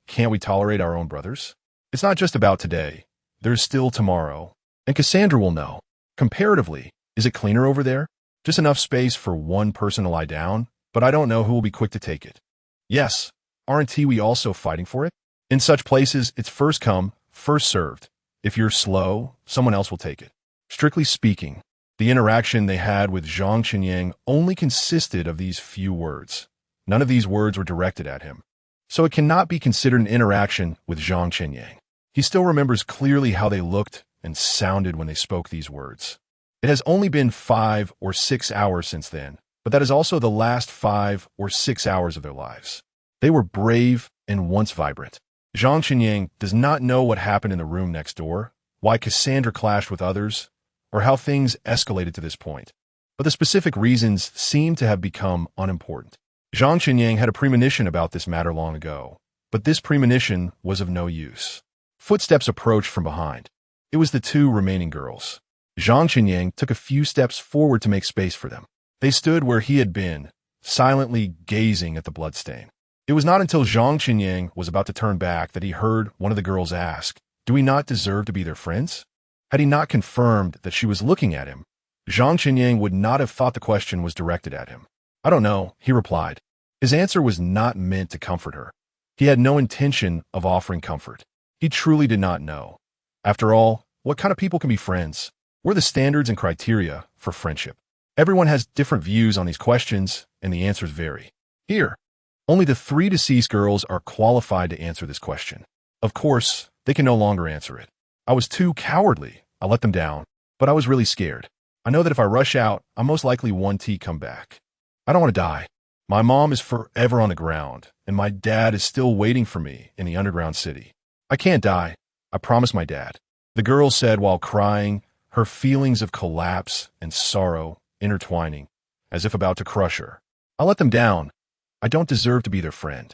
Can't we tolerate our own brothers? It's not just about today. There's still tomorrow. And Cassandra will know. Comparatively, is it cleaner over there? Just enough space for 1 person to lie down, but I don't know who will be quick to take it. Yes, aren't we also fighting for it? In such places, it's first come, first served. If you're slow, someone else will take it. Strictly speaking, the interaction they had with Zhang Qinyang only consisted of these few words. None of these words were directed at him, so it cannot be considered an interaction with Zhang Qinyang. He still remembers clearly how they looked and sounded when they spoke these words. It has only been 5 or 6 hours since then, but that is also the last 5 or 6 hours of their lives. They were brave and once vibrant. Zhang Qinyang does not know what happened in the room next door, why Cassandra clashed with others, or how things escalated to this point, but the specific reasons seem to have become unimportant. Zhang Qinyang had a premonition about this matter long ago, but this premonition was of no use. Footsteps approached from behind. It was the 2 remaining girls. Zhang Qinyang took a few steps forward to make space for them. They stood where he had been, silently gazing at the bloodstain. It was not until Zhang Qinyang was about to turn back that he heard one of the girls ask, "Do we not deserve to be their friends?" Had he not confirmed that she was looking at him, Zhang Qinyang would not have thought the question was directed at him. "I don't know," he replied. His answer was not meant to comfort her. He had no intention of offering comfort. He truly did not know. After all, what kind of people can be friends? What are the standards and criteria for friendship? Everyone has different views on these questions, and the answers vary. Here, only the 3 deceased girls are qualified to answer this question. Of course, they can no longer answer it. I was too cowardly. I let them down, but I was really scared. I know that if I rush out, I most likely won't come back. I don't want to die. My mom is forever on the ground, and my dad is still waiting for me in the underground city. I can't die. I promised my dad. The girl said while crying, her feelings of collapse and sorrow intertwining, as if about to crush her. I let them down. I don't deserve to be their friend.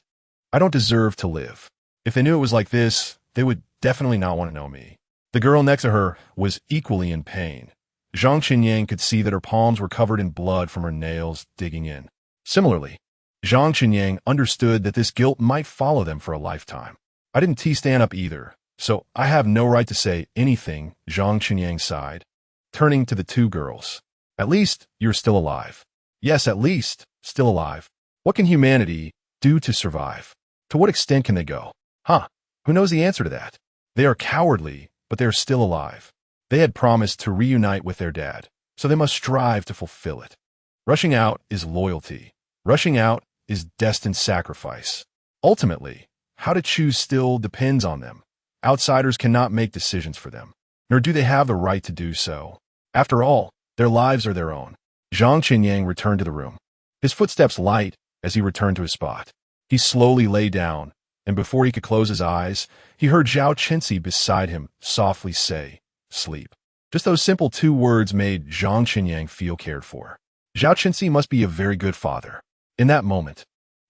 I don't deserve to live. If they knew it was like this, they would definitely not want to know me. The girl next to her was equally in pain. Zhang Qinyang could see that her palms were covered in blood from her nails digging in. Similarly, Zhang Qinyang understood that this guilt might follow them for a lifetime. I didn't stand up either, so I have no right to say anything, Zhang Qinyang sighed, turning to the 2 girls. At least you're still alive. Yes, at least still alive. What can humanity do to survive? To what extent can they go? Who knows the answer to that? They are cowardly, but they are still alive. They had promised to reunite with their dad, so they must strive to fulfill it. Rushing out is loyalty. Rushing out is destined sacrifice. Ultimately, how to choose still depends on them. Outsiders cannot make decisions for them, nor do they have the right to do so. After all, their lives are their own. Zhang Qinyang returned to the room. his footsteps light as he returned to his spot. He slowly lay down, and before he could close his eyes, he heard Zhao Qinci beside him softly say, "Sleep." Just those simple 2 words made Zhang Qinyang feel cared for. Zhao Qinci must be a very good father. In that moment,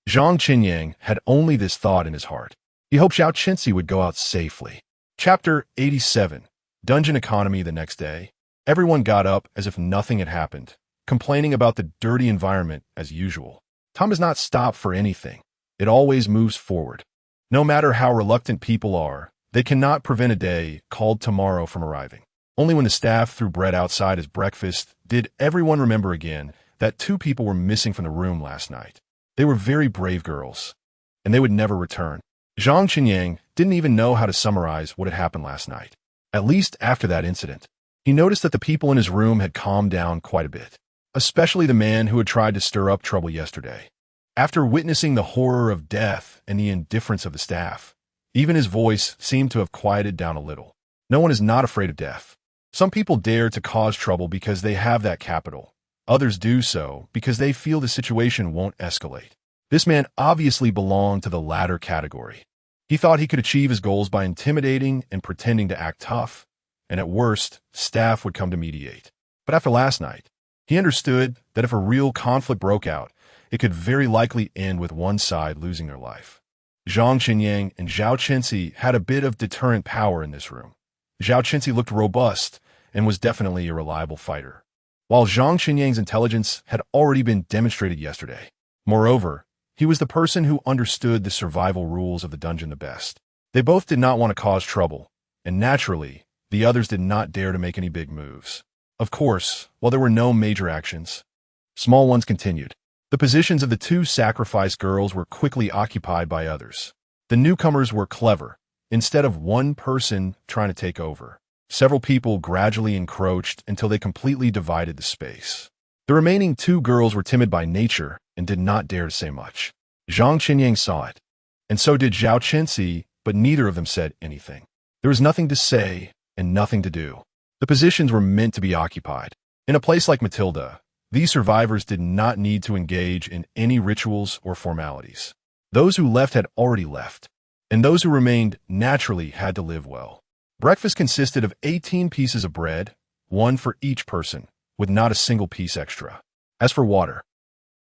Zhang Qinyang had only this thought in his heart. He hoped Zhao Qinci would go out safely. Chapter 87. Dungeon Economy. The next day, everyone got up as if nothing had happened, complaining about the dirty environment as usual. Time does not stop for anything. It always moves forward. No matter how reluctant people are, they cannot prevent a day called tomorrow from arriving. Only when the staff threw bread outside as breakfast did everyone remember again that 2 people were missing from the room last night. They were very brave girls, and they would never return. Zhang Qinyang didn't even know how to summarize what had happened last night. At least after that incident, he noticed that the people in his room had calmed down quite a bit, especially the man who had tried to stir up trouble yesterday. After witnessing the horror of death and the indifference of the staff, even his voice seemed to have quieted down a little. No one is not afraid of death. Some people dare to cause trouble because they have that capital. Others do so because they feel the situation won't escalate. This man obviously belonged to the latter category. He thought he could achieve his goals by intimidating and pretending to act tough, and at worst, staff would come to mediate. But after last night, he understood that if a real conflict broke out, it could very likely end with one side losing their life. Zhang Qinyang and Zhao Qinci had a bit of deterrent power in this room. Zhao Qinci looked robust and was definitely a reliable fighter, while Zhang Qinyang's intelligence had already been demonstrated yesterday. Moreover, he was the person who understood the survival rules of the dungeon the best. They both did not want to cause trouble, and naturally, the others did not dare to make any big moves. Of course, while there were no major actions, small ones continued. The positions of the 2 sacrificed girls were quickly occupied by others. The newcomers were clever. Instead of one person trying to take over, several people gradually encroached until they completely divided the space. The remaining 2 girls were timid by nature and did not dare to say much. Zhang Qinyang saw it, and so did Zhao Qinci, but neither of them said anything. There was nothing to say and nothing to do. The positions were meant to be occupied. In a place like Matilda, these survivors did not need to engage in any rituals or formalities. Those who left had already left, and those who remained naturally had to live well. Breakfast consisted of 18 pieces of bread, 1 for each person, with not a single piece extra. As for water,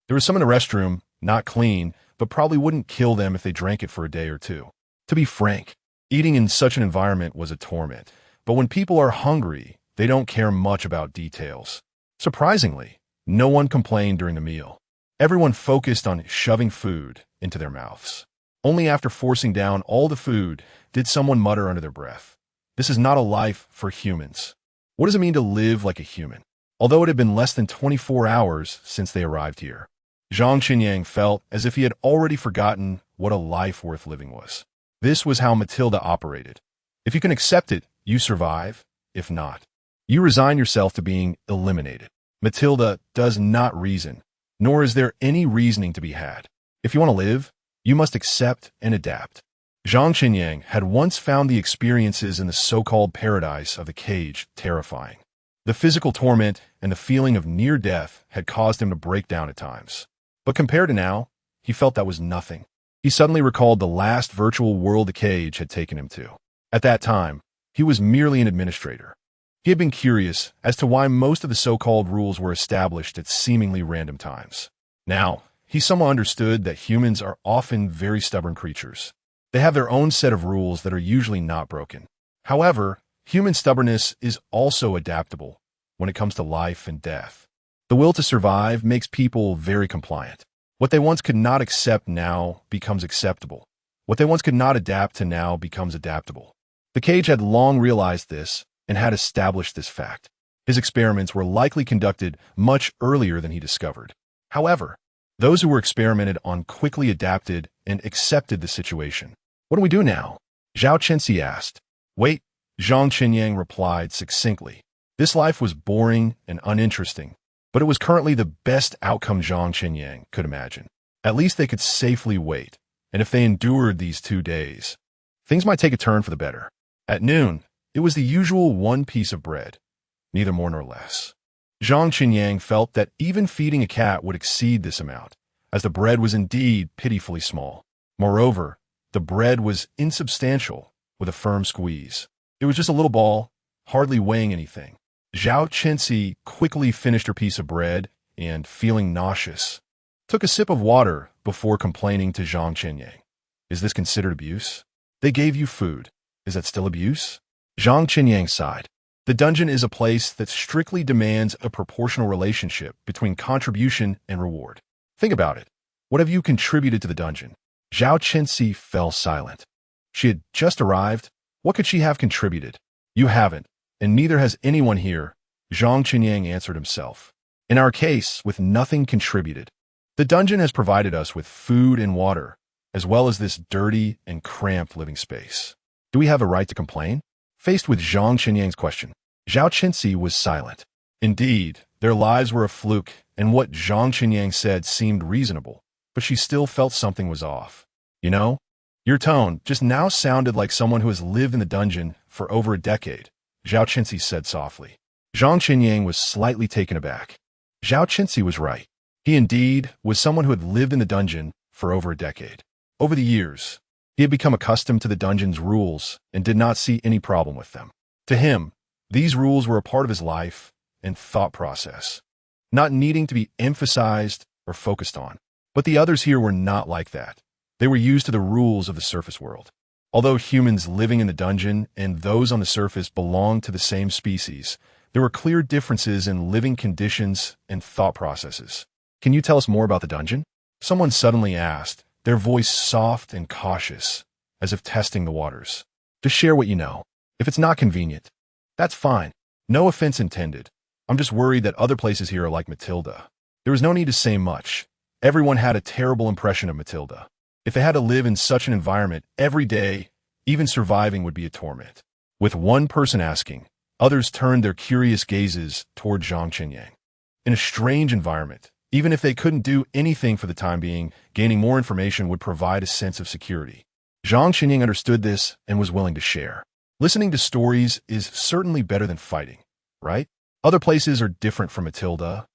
there was some in the restroom, not clean, but probably wouldn't kill them if they drank it for a day or 2. To be frank, eating in such an environment was a torment, but when people are hungry, they don't care much about details. Surprisingly, no one complained during the meal. Everyone focused on shoving food into their mouths. Only after forcing down all the food did someone mutter under their breath, "This is not a life for humans." What does it mean to live like a human? Although it had been less than 24 hours since they arrived here, Zhang Qinyang felt as if he had already forgotten what a life worth living was. This was how Matilda operated. If you can accept it, you survive. If not, you resign yourself to being eliminated. Matilda does not reason, nor is there any reasoning to be had. If you want to live, you must accept and adapt. Zhang Qinyang had once found the experiences in the so-called paradise of the cage terrifying. The physical torment and the feeling of near death had caused him to break down at times. But compared to now, he felt that was nothing. He suddenly recalled the last virtual world the cage had taken him to. At that time, he was merely an administrator. He had been curious as to why most of the so-called rules were established at seemingly random times. Now, he somewhat understood that humans are often very stubborn creatures. They have their own set of rules that are usually not broken. However, human stubbornness is also adaptable when it comes to life and death. The will to survive makes people very compliant. What they once could not accept now becomes acceptable. What they once could not adapt to now becomes adaptable. The cage had long realized this and had established this fact. His experiments were likely conducted much earlier than he discovered. However, those who were experimented on quickly adapted and accepted the situation. "What do we do now?" Zhao Qinci asked. "Wait," Zhang Qinyang replied succinctly. This life was boring and uninteresting, but it was currently the best outcome Zhang Qinyang could imagine. At least they could safely wait, and if they endured these 2 days, things might take a turn for the better. At noon, it was the usual 1 piece of bread, neither more nor less. Zhang Qinyang felt that even feeding a cat would exceed this amount, as the bread was indeed pitifully small. Moreover, the bread was insubstantial, with a firm squeeze. It was just a little ball, hardly weighing anything. Zhao Chenxi quickly finished her piece of bread and, feeling nauseous, took a sip of water before complaining to Zhang Qinyang. Is this considered abuse? They gave you food. Is that still abuse? Zhang Qinyang sighed. The dungeon is a place that strictly demands a proportional relationship between contribution and reward. Think about it. What have you contributed to the dungeon? Zhao Chenxi fell silent. She had just arrived. What could she have contributed? You haven't, and neither has anyone here, Zhang Qinyang answered himself. In our case, with nothing contributed. The dungeon has provided us with food and water, as well as this dirty and cramped living space. Do we have a right to complain? Faced with Zhang Qinyang's question, Zhao Chenxi was silent. Indeed, their lives were a fluke, and what Zhang Qinyang said seemed reasonable, but she still felt something was off. You know, your tone just now sounded like someone who has lived in the dungeon for over a decade, Zhao Chenxi said softly. Zhang Qinyang was slightly taken aback. Zhao Chenxi was right. He indeed was someone who had lived in the dungeon for over a decade. Over the years, he had become accustomed to the dungeon's rules and did not see any problem with them. To him, these rules were a part of his life and thought process, not needing to be emphasized or focused on. But the others here were not like that. They were used to the rules of the surface world. Although humans living in the dungeon and those on the surface belonged to the same species, there were clear differences in living conditions and thought processes. Can you tell us more about the dungeon? Someone suddenly asked, their voice soft and cautious, as if testing the waters. Just share what you know. If it's not convenient, that's fine. No offense intended. I'm just worried that other places here are like Matilda. There was no need to say much. Everyone had a terrible impression of Matilda. If they had to live in such an environment every day, even surviving would be a torment. With one person asking, others turned their curious gazes toward Zhang Qinyang. In a strange environment, even if they couldn't do anything for the time being, gaining more information would provide a sense of security. Zhang Qinyang understood this and was willing to share. Listening to stories is certainly better than fighting, right? Other places are different from Matilda,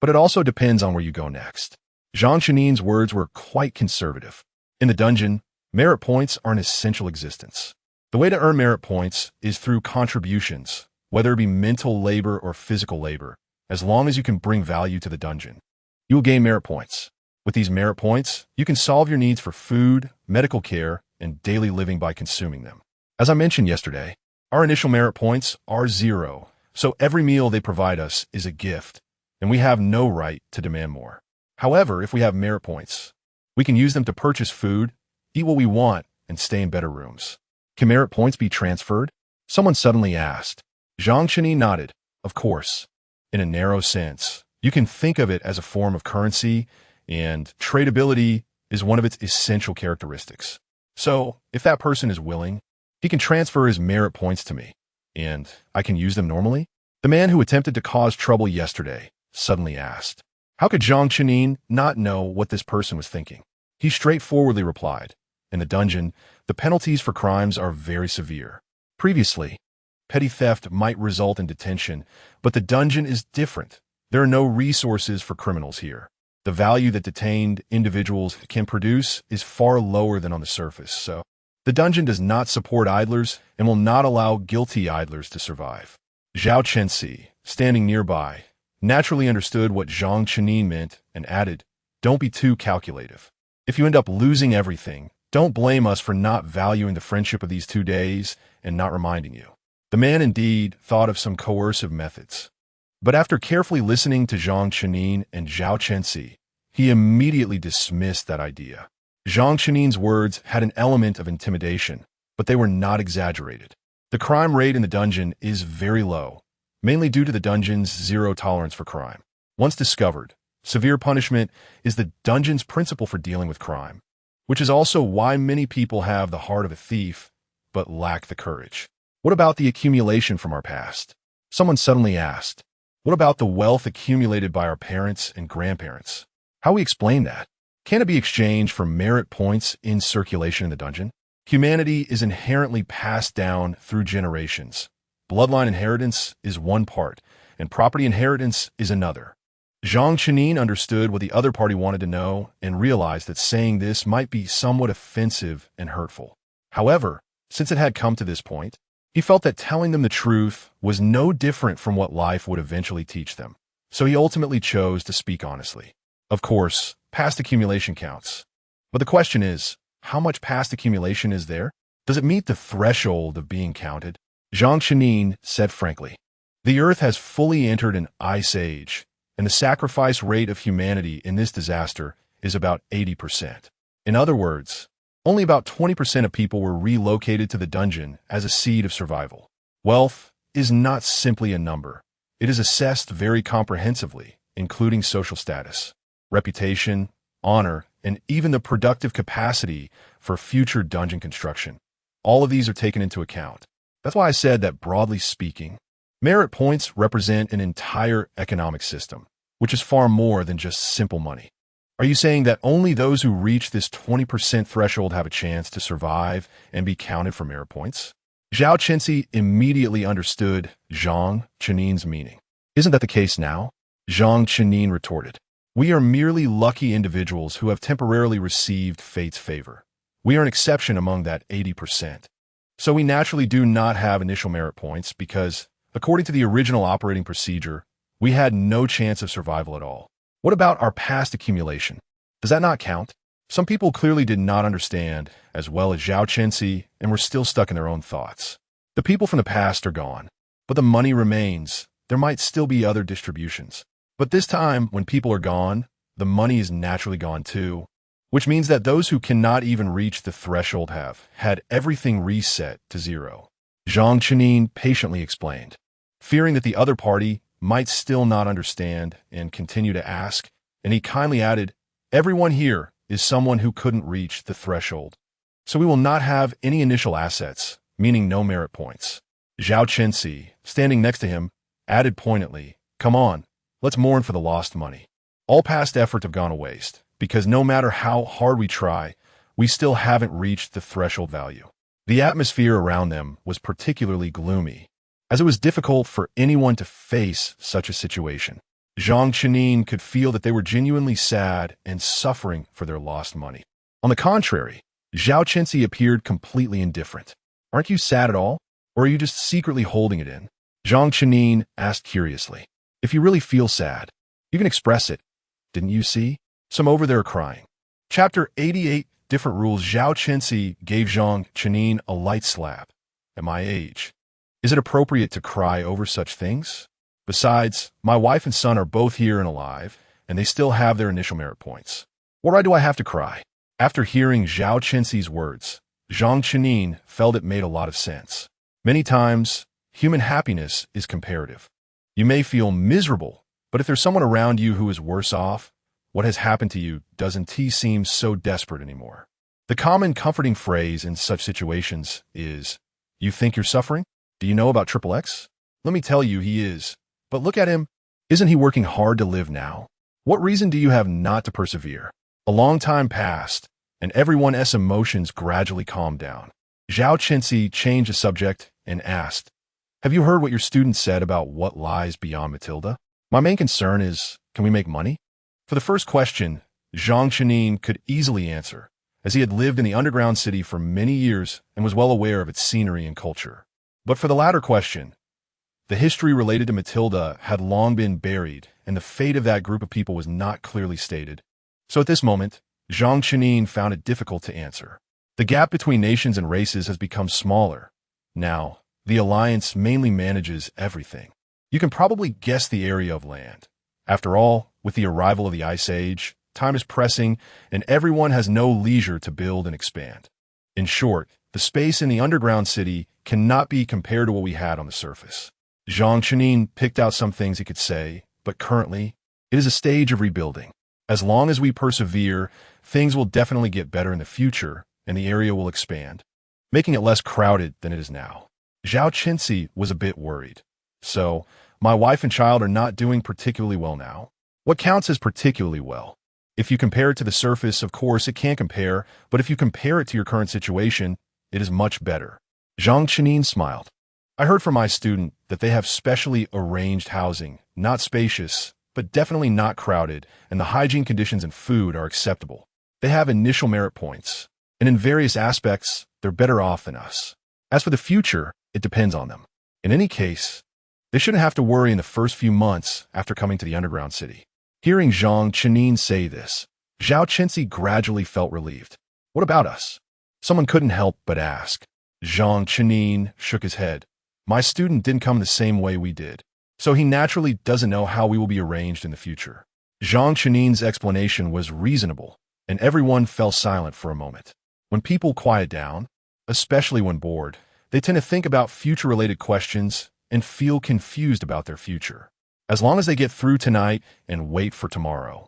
but it also depends on where you go next. Zhang Qinyang's words were quite conservative. In the dungeon, merit points are an essential existence. The way to earn merit points is through contributions, whether it be mental labor or physical labor, as long as you can bring value to the dungeon. You will gain merit points. With these merit points, you can solve your needs for food, medical care, and daily living by consuming them. As I mentioned yesterday, our initial merit points are 0, so every meal they provide us is a gift, and we have no right to demand more. However, if we have merit points, we can use them to purchase food, eat what we want, and stay in better rooms. Can merit points be transferred? Someone suddenly asked. Zhang Qinyang nodded. Of course. In a narrow sense, you can think of it as a form of currency, and tradability is one of its essential characteristics. So, if that person is willing, he can transfer his merit points to me, and I can use them normally? The man who attempted to cause trouble yesterday suddenly asked. How could Zhang Qinyang not know what this person was thinking? He straightforwardly replied, in the dungeon, the penalties for crimes are very severe. Previously, petty theft might result in detention, but the dungeon is different. There are no resources for criminals here. The value that detained individuals can produce is far lower than on the surface, so the dungeon does not support idlers and will not allow guilty idlers to survive. Zhao Chenxi, standing nearby, naturally understood what Zhang Qinyang meant and added, don't be too calculative. If you end up losing everything, don't blame us for not valuing the friendship of these 2 days and not reminding you. The man indeed thought of some coercive methods. But after carefully listening to Zhang Qinyang and Zhao Chenxi, he immediately dismissed that idea. Zhang Qinyang's words had an element of intimidation, but they were not exaggerated. The crime rate in the dungeon is very low, mainly due to the dungeon's zero tolerance for crime. Once discovered, severe punishment is the dungeon's principle for dealing with crime, which is also why many people have the heart of a thief, but lack the courage. What about the accumulation from our past? Someone suddenly asked. What about the wealth accumulated by our parents and grandparents? How we explain that? Can it be exchanged for merit points in circulation in the dungeon? Humanity is inherently passed down through generations. Bloodline inheritance is one part, and property inheritance is another. Zhang Chenin understood what the other party wanted to know and realized that saying this might be somewhat offensive and hurtful. However, since it had come to this point, he felt that telling them the truth was no different from what life would eventually teach them. So he ultimately chose to speak honestly. Of course, past accumulation counts. But the question is, how much past accumulation is there? Does it meet the threshold of being counted? Zhang Chenin said frankly, "The Earth has fully entered an ice age, and the sacrifice rate of humanity in this disaster is about 80%. In other words, only about 20% of people were relocated to the dungeon as a seed of survival. Wealth is not simply a number. It is assessed very comprehensively, including social status, reputation, honor, and even the productive capacity for future dungeon construction. All of these are taken into account. That's why I said that, broadly speaking, merit points represent an entire economic system, which is far more than just simple money." Are you saying that only those who reach this 20% threshold have a chance to survive and be counted for merit points? Zhao Chenxi immediately understood Zhang Chenin's meaning. "Isn't that the case now?" Zhang Chenin retorted. "We are merely lucky individuals who have temporarily received fate's favor. We are an exception among that 80%. So we naturally do not have initial merit points because, according to the original operating procedure, we had no chance of survival at all. What about our past accumulation? Does that not count?" Some people clearly did not understand as well as Zhao Chenxi and were still stuck in their own thoughts. The people from the past are gone, but the money remains. There might still be other distributions. But this time, when people are gone, the money is naturally gone too, which means that those who cannot even reach the threshold have had everything reset to zero. Zhang Chenin patiently explained, fearing that the other party might still not understand and continue to ask, and he kindly added, "Everyone here is someone who couldn't reach the threshold. So we will not have any initial assets, meaning no merit points." Zhao Chenxi, standing next to him, added poignantly, "Come on, let's mourn for the lost money. All past efforts have gone to waste, because no matter how hard we try, we still haven't reached the threshold value." The atmosphere around them was particularly gloomy, as it was difficult for anyone to face such a situation. Zhang Chenin could feel that they were genuinely sad and suffering for their lost money. On the contrary, Zhao Chenxi appeared completely indifferent. "Aren't you sad at all? Or are you just secretly holding it in?" Zhang Chenin asked curiously. "If you really feel sad, you can express it. Didn't you see? Some over there are crying." Chapter 88, Different Rules. Zhao Chenxi gave Zhang Chenin a light slap. "At my age, is it appropriate to cry over such things? Besides, my wife and son are both here and alive, and they still have their initial merit points. What right do I have to cry?" After hearing Zhao Chenxi's words, Zhang Chenin felt it made a lot of sense. Many times, human happiness is comparative. You may feel miserable, but if there's someone around you who is worse off, what has happened to you doesn't seem so desperate anymore. The common comforting phrase in such situations is, "You think you're suffering? Do you know about XXX? Let me tell you, he is. But look at him. Isn't he working hard to live now? What reason do you have not to persevere?" A long time passed, and everyone's emotions gradually calmed down. Zhao Chenxi changed the subject and asked, "Have you heard what your student said about what lies beyond Matilda? My main concern is, can we make money?" For the first question, Zhang Chenin could easily answer, as he had lived in the underground city for many years and was well aware of its scenery and culture. But for the latter question, the history related to Matilda had long been buried, and the fate of that group of people was not clearly stated. So at this moment, Zhang Chenin found it difficult to answer. The gap between nations and races has become smaller. Now, the Alliance mainly manages everything. You can probably guess the area of land. After all, with the arrival of the Ice Age, time is pressing, and everyone has no leisure to build and expand. In short, the space in the underground city cannot be compared to what we had on the surface. Zhang Chenin picked out some things he could say, but currently, it is a stage of rebuilding. As long as we persevere, things will definitely get better in the future, and the area will expand, making it less crowded than it is now. Zhao Chenxi was a bit worried. "So, my wife and child are not doing particularly well now. What counts as particularly well? If you compare it to the surface, of course, it can't compare, but if you compare it to your current situation, it is much better." Zhang Chenin smiled. I heard from my student that they have specially arranged housing, not spacious, but definitely not crowded, and the hygiene conditions and food are acceptable. They have initial merit points, and in various aspects, they're better off than us. As for the future, it depends on them. In any case, they shouldn't have to worry in the first few months after coming to the underground city. Hearing Zhang Chenin say this, Zhao Chenzi gradually felt relieved. What about us? Someone couldn't help but ask. Zhang Chenin shook his head. My student didn't come the same way we did, so he naturally doesn't know how we will be arranged in the future. Zhang Chenin's explanation was reasonable, and everyone fell silent for a moment. When people quiet down, especially when bored, they tend to think about future-related questions and feel confused about their future. As long as they get through tonight and wait for tomorrow.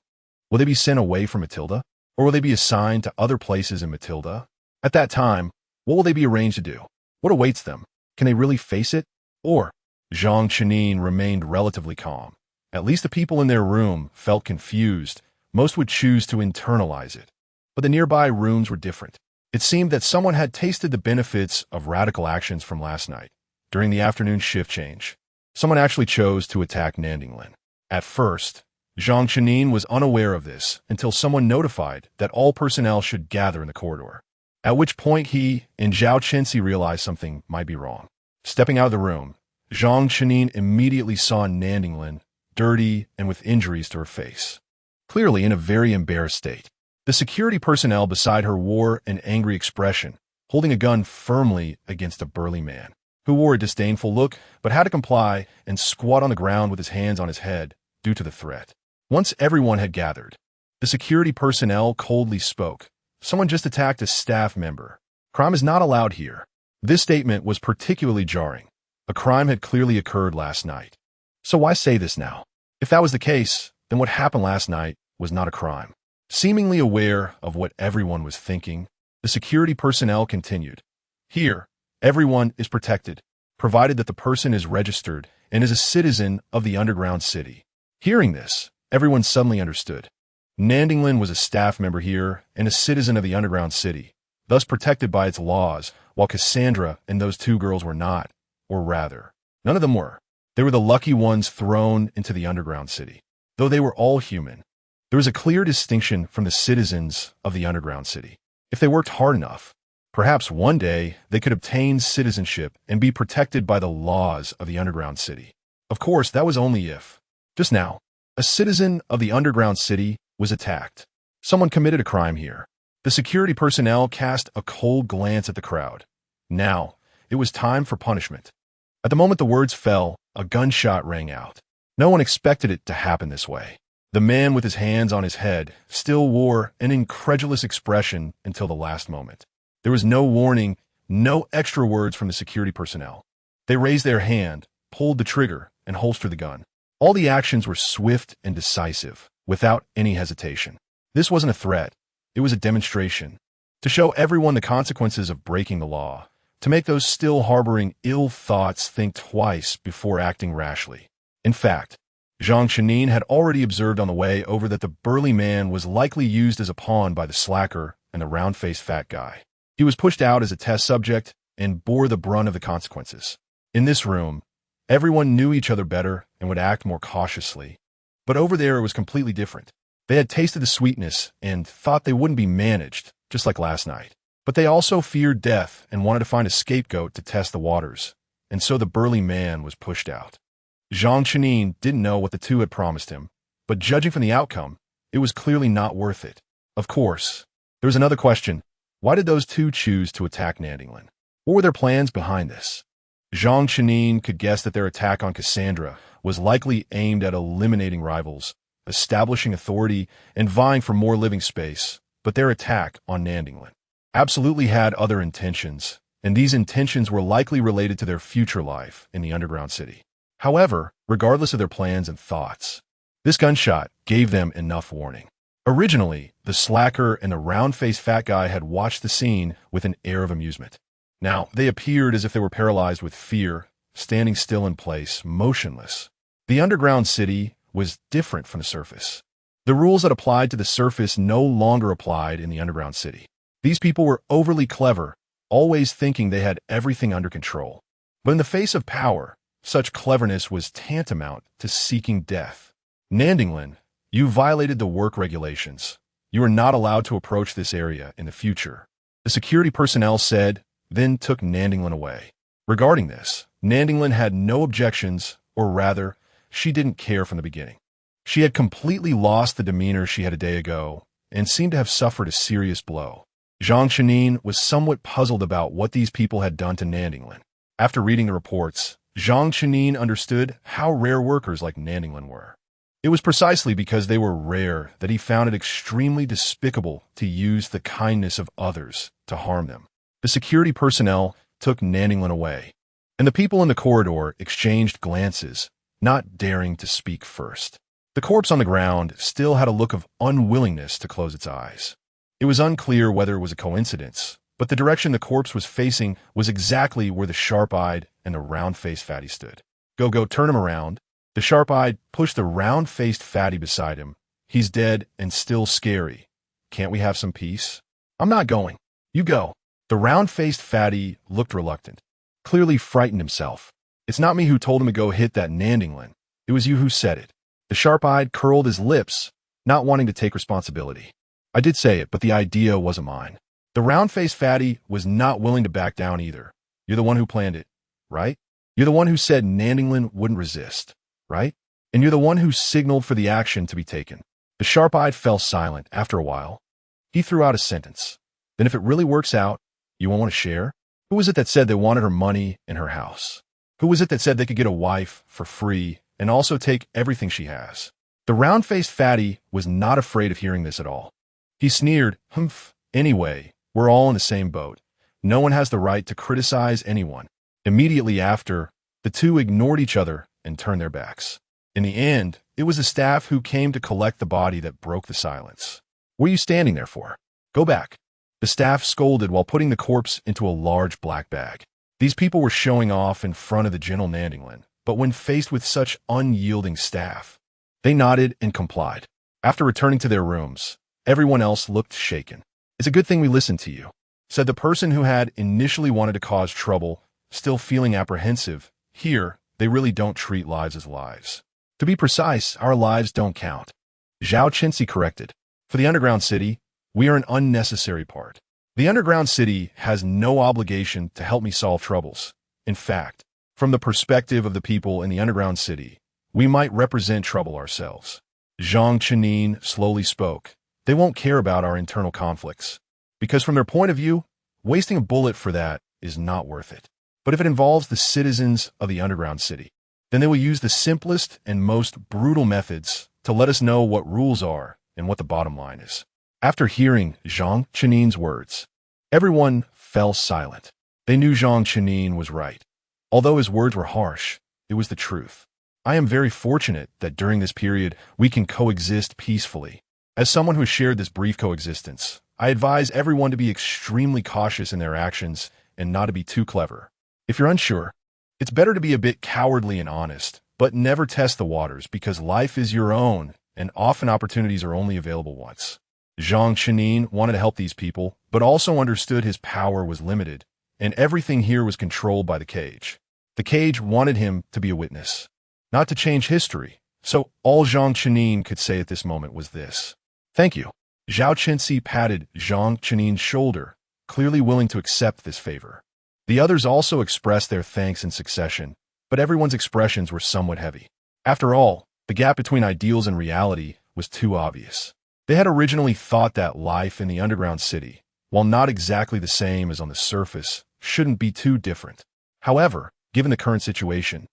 Will they be sent away from Matilda? Or will they be assigned to other places in Matilda? At that time, what will they be arranged to do? What awaits them? Can they really face it? Or, Zhang Chenin remained relatively calm. At least the people in their room felt confused. Most would choose to internalize it. But the nearby rooms were different. It seemed that someone had tasted the benefits of radical actions from last night. During the afternoon shift change, someone actually chose to attack Nandinglin. At first, Zhang Chenin was unaware of this until someone notified that all personnel should gather in the corridor. At which point he and Zhao Chenzi realized something might be wrong. Stepping out of the room, Zhang Chenin immediately saw Nandinglin, dirty and with injuries to her face, clearly in a very embarrassed state. The security personnel beside her wore an angry expression, holding a gun firmly against a burly man, who wore a disdainful look but had to comply and squat on the ground with his hands on his head due to the threat. Once everyone had gathered, the security personnel coldly spoke. Someone just attacked a staff member. Crime is not allowed here. This statement was particularly jarring. A crime had clearly occurred last night. So why say this now? If that was the case, then what happened last night was not a crime. Seemingly aware of what everyone was thinking, the security personnel continued. Here, everyone is protected, provided that the person is registered and is a citizen of the underground city. Hearing this, everyone suddenly understood. Nandinglin was a staff member here and a citizen of the underground city, thus protected by its laws, while Cassandra and those two girls were not, or rather, none of them were. They were the lucky ones thrown into the underground city. Though they were all human, there was a clear distinction from the citizens of the underground city. If they worked hard enough, perhaps one day they could obtain citizenship and be protected by the laws of the underground city. Of course, that was only if. Just now, a citizen of the underground city was attacked. Someone committed a crime here. The security personnel cast a cold glance at the crowd. Now, it was time for punishment. At the moment the words fell, a gunshot rang out. No one expected it to happen this way. The man with his hands on his head still wore an incredulous expression until the last moment. There was no warning, no extra words from the security personnel. They raised their hand, pulled the trigger, and holstered the gun. All the actions were swift and decisive, without any hesitation. This wasn't a threat. It was a demonstration. To show everyone the consequences of breaking the law. To make those still harboring ill thoughts think twice before acting rashly. In fact, Zhang Chenin had already observed on the way over that the burly man was likely used as a pawn by the slacker and the round-faced fat guy. He was pushed out as a test subject and bore the brunt of the consequences. In this room, everyone knew each other better and would act more cautiously. But over there it was completely different. They had tasted the sweetness and thought they wouldn't be managed, just like last night. But they also feared death and wanted to find a scapegoat to test the waters, and so the burly man was pushed out. Zhang Chenin didn't know what the two had promised him, but judging from the outcome, it was clearly not worth it. Of course, there was another question. Why did those two choose to attack Nandinglin? What were their plans behind this? Zhang Chenin could guess that their attack on Cassandra was likely aimed at eliminating rivals, establishing authority, and vying for more living space, but their attack on Nandinglin absolutely had other intentions, and these intentions were likely related to their future life in the underground city. However, regardless of their plans and thoughts, this gunshot gave them enough warning. Originally, the slacker and the round-faced fat guy had watched the scene with an air of amusement. Now, they appeared as if they were paralyzed with fear, standing still in place, motionless. The underground city was different from the surface. The rules that applied to the surface no longer applied in the underground city. These people were overly clever, always thinking they had everything under control. But in the face of power, such cleverness was tantamount to seeking death. Nandinglin, you violated the work regulations. You are not allowed to approach this area in the future. The security personnel said, then took Nandinglin away. Regarding this, Nandinglin had no objections, or rather, she didn't care from the beginning. She had completely lost the demeanor she had a day ago, and seemed to have suffered a serious blow. Zhang Chenin was somewhat puzzled about what these people had done to Nandinglin. After reading the reports, Zhang Chenin understood how rare workers like Nandinglin were. It was precisely because they were rare that he found it extremely despicable to use the kindness of others to harm them. The security personnel took Nandinglin away, and the people in the corridor exchanged glances, not daring to speak first. The corpse on the ground still had a look of unwillingness to close its eyes. It was unclear whether it was a coincidence, but the direction the corpse was facing was exactly where the sharp-eyed and the round-faced fatty stood. Go, turn him around. The sharp-eyed pushed the round-faced fatty beside him. He's dead and still scary. Can't we have some peace? I'm not going. You go. The round-faced fatty looked reluctant, clearly frightened himself. It's not me who told him to go hit that Nandinglin. It was you who said it. The sharp-eyed curled his lips, not wanting to take responsibility. I did say it, but the idea wasn't mine. The round-faced fatty was not willing to back down either. You're the one who planned it, right? You're the one who said Nandinglin wouldn't resist, right? And you're the one who signaled for the action to be taken. The sharp-eyed fell silent after a while. He threw out a sentence. Then if it really works out, you won't want to share? Who was it that said they wanted her money and her house? Who was it that said they could get a wife for free and also take everything she has? The round-faced fatty was not afraid of hearing this at all. He sneered, humph, anyway, we're all in the same boat. No one has the right to criticize anyone. Immediately after, the two ignored each other and turned their backs. In the end, it was the staff who came to collect the body that broke the silence. What are you standing there for? Go back. The staff scolded while putting the corpse into a large black bag. These people were showing off in front of the gentle Nandinglin, but when faced with such unyielding staff, they nodded and complied. After returning to their rooms, everyone else looked shaken. It's a good thing we listened to you, said the person who had initially wanted to cause trouble, still feeling apprehensive. Here, they really don't treat lives as lives. To be precise, our lives don't count. Zhao Qinsi corrected. For the underground city, we are an unnecessary part. The underground city has no obligation to help me solve troubles. In fact, from the perspective of the people in the underground city, we might represent trouble ourselves. Zhang Chenin slowly spoke. They won't care about our internal conflicts, because from their point of view, wasting a bullet for that is not worth it. But if it involves the citizens of the underground city, then they will use the simplest and most brutal methods to let us know what rules are and what the bottom line is. After hearing Zhang Chenin's words, everyone fell silent. They knew Zhang Chenin was right. Although his words were harsh, it was the truth. I am very fortunate that during this period we can coexist peacefully. As someone who has shared this brief coexistence, I advise everyone to be extremely cautious in their actions and not to be too clever. If you're unsure, it's better to be a bit cowardly and honest, but never test the waters because life is your own and often opportunities are only available once. Zhang Chenin wanted to help these people, but also understood his power was limited, and everything here was controlled by the cage. The cage wanted him to be a witness, not to change history, so all Zhang Chenin could say at this moment was this. Thank you. Zhao Qinsi patted Zhang Chenin's shoulder, clearly willing to accept this favor. The others also expressed their thanks in succession, but everyone's expressions were somewhat heavy. After all, the gap between ideals and reality was too obvious. They had originally thought that life in the underground city, while not exactly the same as on the surface, shouldn't be too different. However, given the current situation,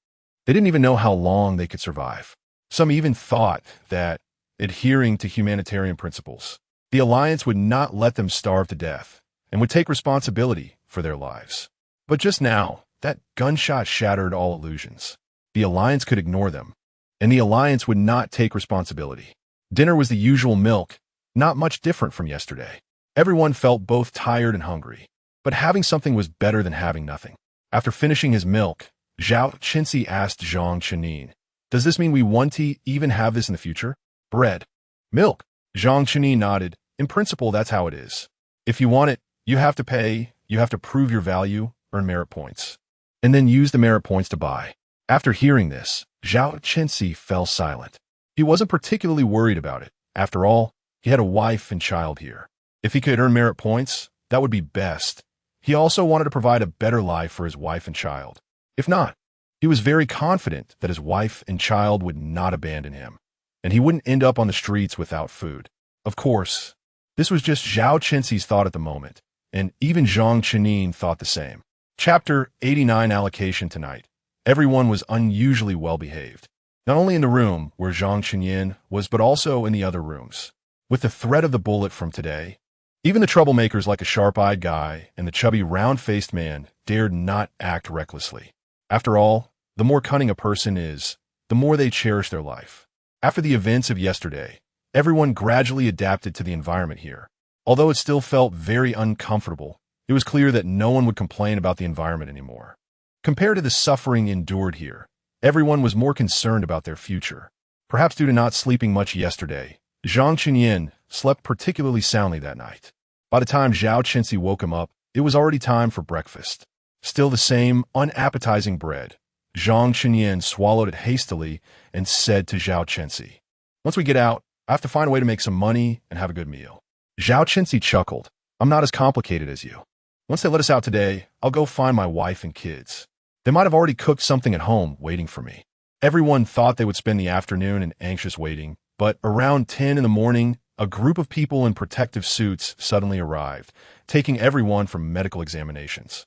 they didn't even know how long they could survive. Some even thought that, adhering to humanitarian principles, the Alliance would not let them starve to death and would take responsibility for their lives. But just now, that gunshot shattered all illusions. The Alliance could ignore them, and the Alliance would not take responsibility. Dinner was the usual milk, not much different from yesterday. Everyone felt both tired and hungry, but having something was better than having nothing. After finishing his milk, Zhao Qinsi asked Zhang Chenin, does this mean we want to even have this in the future? Bread. Milk. Zhang Chenin nodded. In principle, that's how it is. If you want it, you have to pay, you have to prove your value, earn merit points. and then use the merit points to buy. After hearing this, Zhao Chenxi fell silent. He wasn't particularly worried about it. After all, he had a wife and child here. If he could earn merit points, that would be best. He also wanted to provide a better life for his wife and child. If not, he was very confident that his wife and child would not abandon him, and he wouldn't end up on the streets without food. Of course, this was just Zhao Chenxi's thought at the moment, and even Zhang Chenin thought the same. Chapter 89 Allocation tonight. Everyone was unusually well-behaved, not only in the room where Zhang Chenin was, but also in the other rooms. With the threat of the bullet from today, even the troublemakers like a sharp-eyed guy and the chubby round-faced man dared not act recklessly. After all, the more cunning a person is, the more they cherish their life. After the events of yesterday, everyone gradually adapted to the environment here. Although it still felt very uncomfortable, it was clear that no one would complain about the environment anymore. Compared to the suffering endured here, everyone was more concerned about their future. Perhaps due to not sleeping much yesterday, Zhang Chenin slept particularly soundly that night. By the time Zhao Chenxi woke him up, it was already time for breakfast. Still the same unappetizing bread. Zhang Chenin swallowed it hastily and said to Zhao Chenxi, "Once we get out, I have to find a way to make some money and have a good meal." Zhao Chenxi chuckled. "I'm not as complicated as you. Once they let us out today, I'll go find my wife and kids. They might have already cooked something at home waiting for me." Everyone thought they would spend the afternoon in anxious waiting, but around 10 in the morning, a group of people in protective suits suddenly arrived, taking everyone for medical examinations.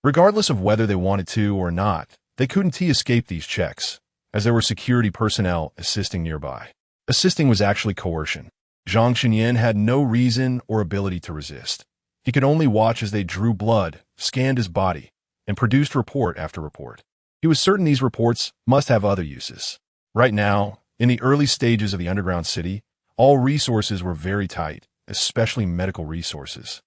Regardless of whether they wanted to or not, they couldn't escape these checks, as there were security personnel assisting nearby. Assisting was actually coercion. Zhang Chenin had no reason or ability to resist. He could only watch as they drew blood, scanned his body, and produced report after report. He was certain these reports must have other uses. Right now, in the early stages of the underground city, all resources were very tight, especially medical resources.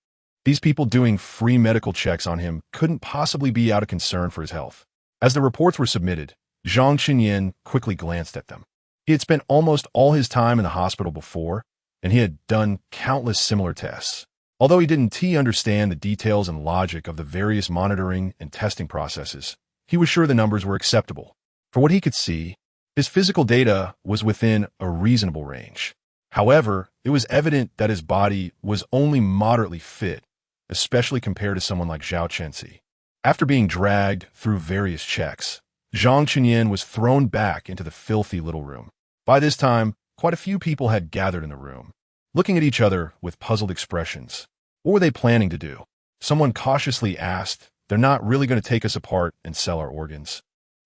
These people doing free medical checks on him couldn't possibly be out of concern for his health. As the reports were submitted, Zhang Chenin quickly glanced at them. He had spent almost all his time in the hospital before, and he had done countless similar tests. Although he didn't understand the details and logic of the various monitoring and testing processes, he was sure the numbers were acceptable. For what he could see, his physical data was within a reasonable range. However, it was evident that his body was only moderately fit, especially compared to someone like Zhao Chenxi. After being dragged through various checks, Zhang Chenin was thrown back into the filthy little room. By this time, quite a few people had gathered in the room, looking at each other with puzzled expressions. What were they planning to do? Someone cautiously asked, "They're not really going to take us apart and sell our organs,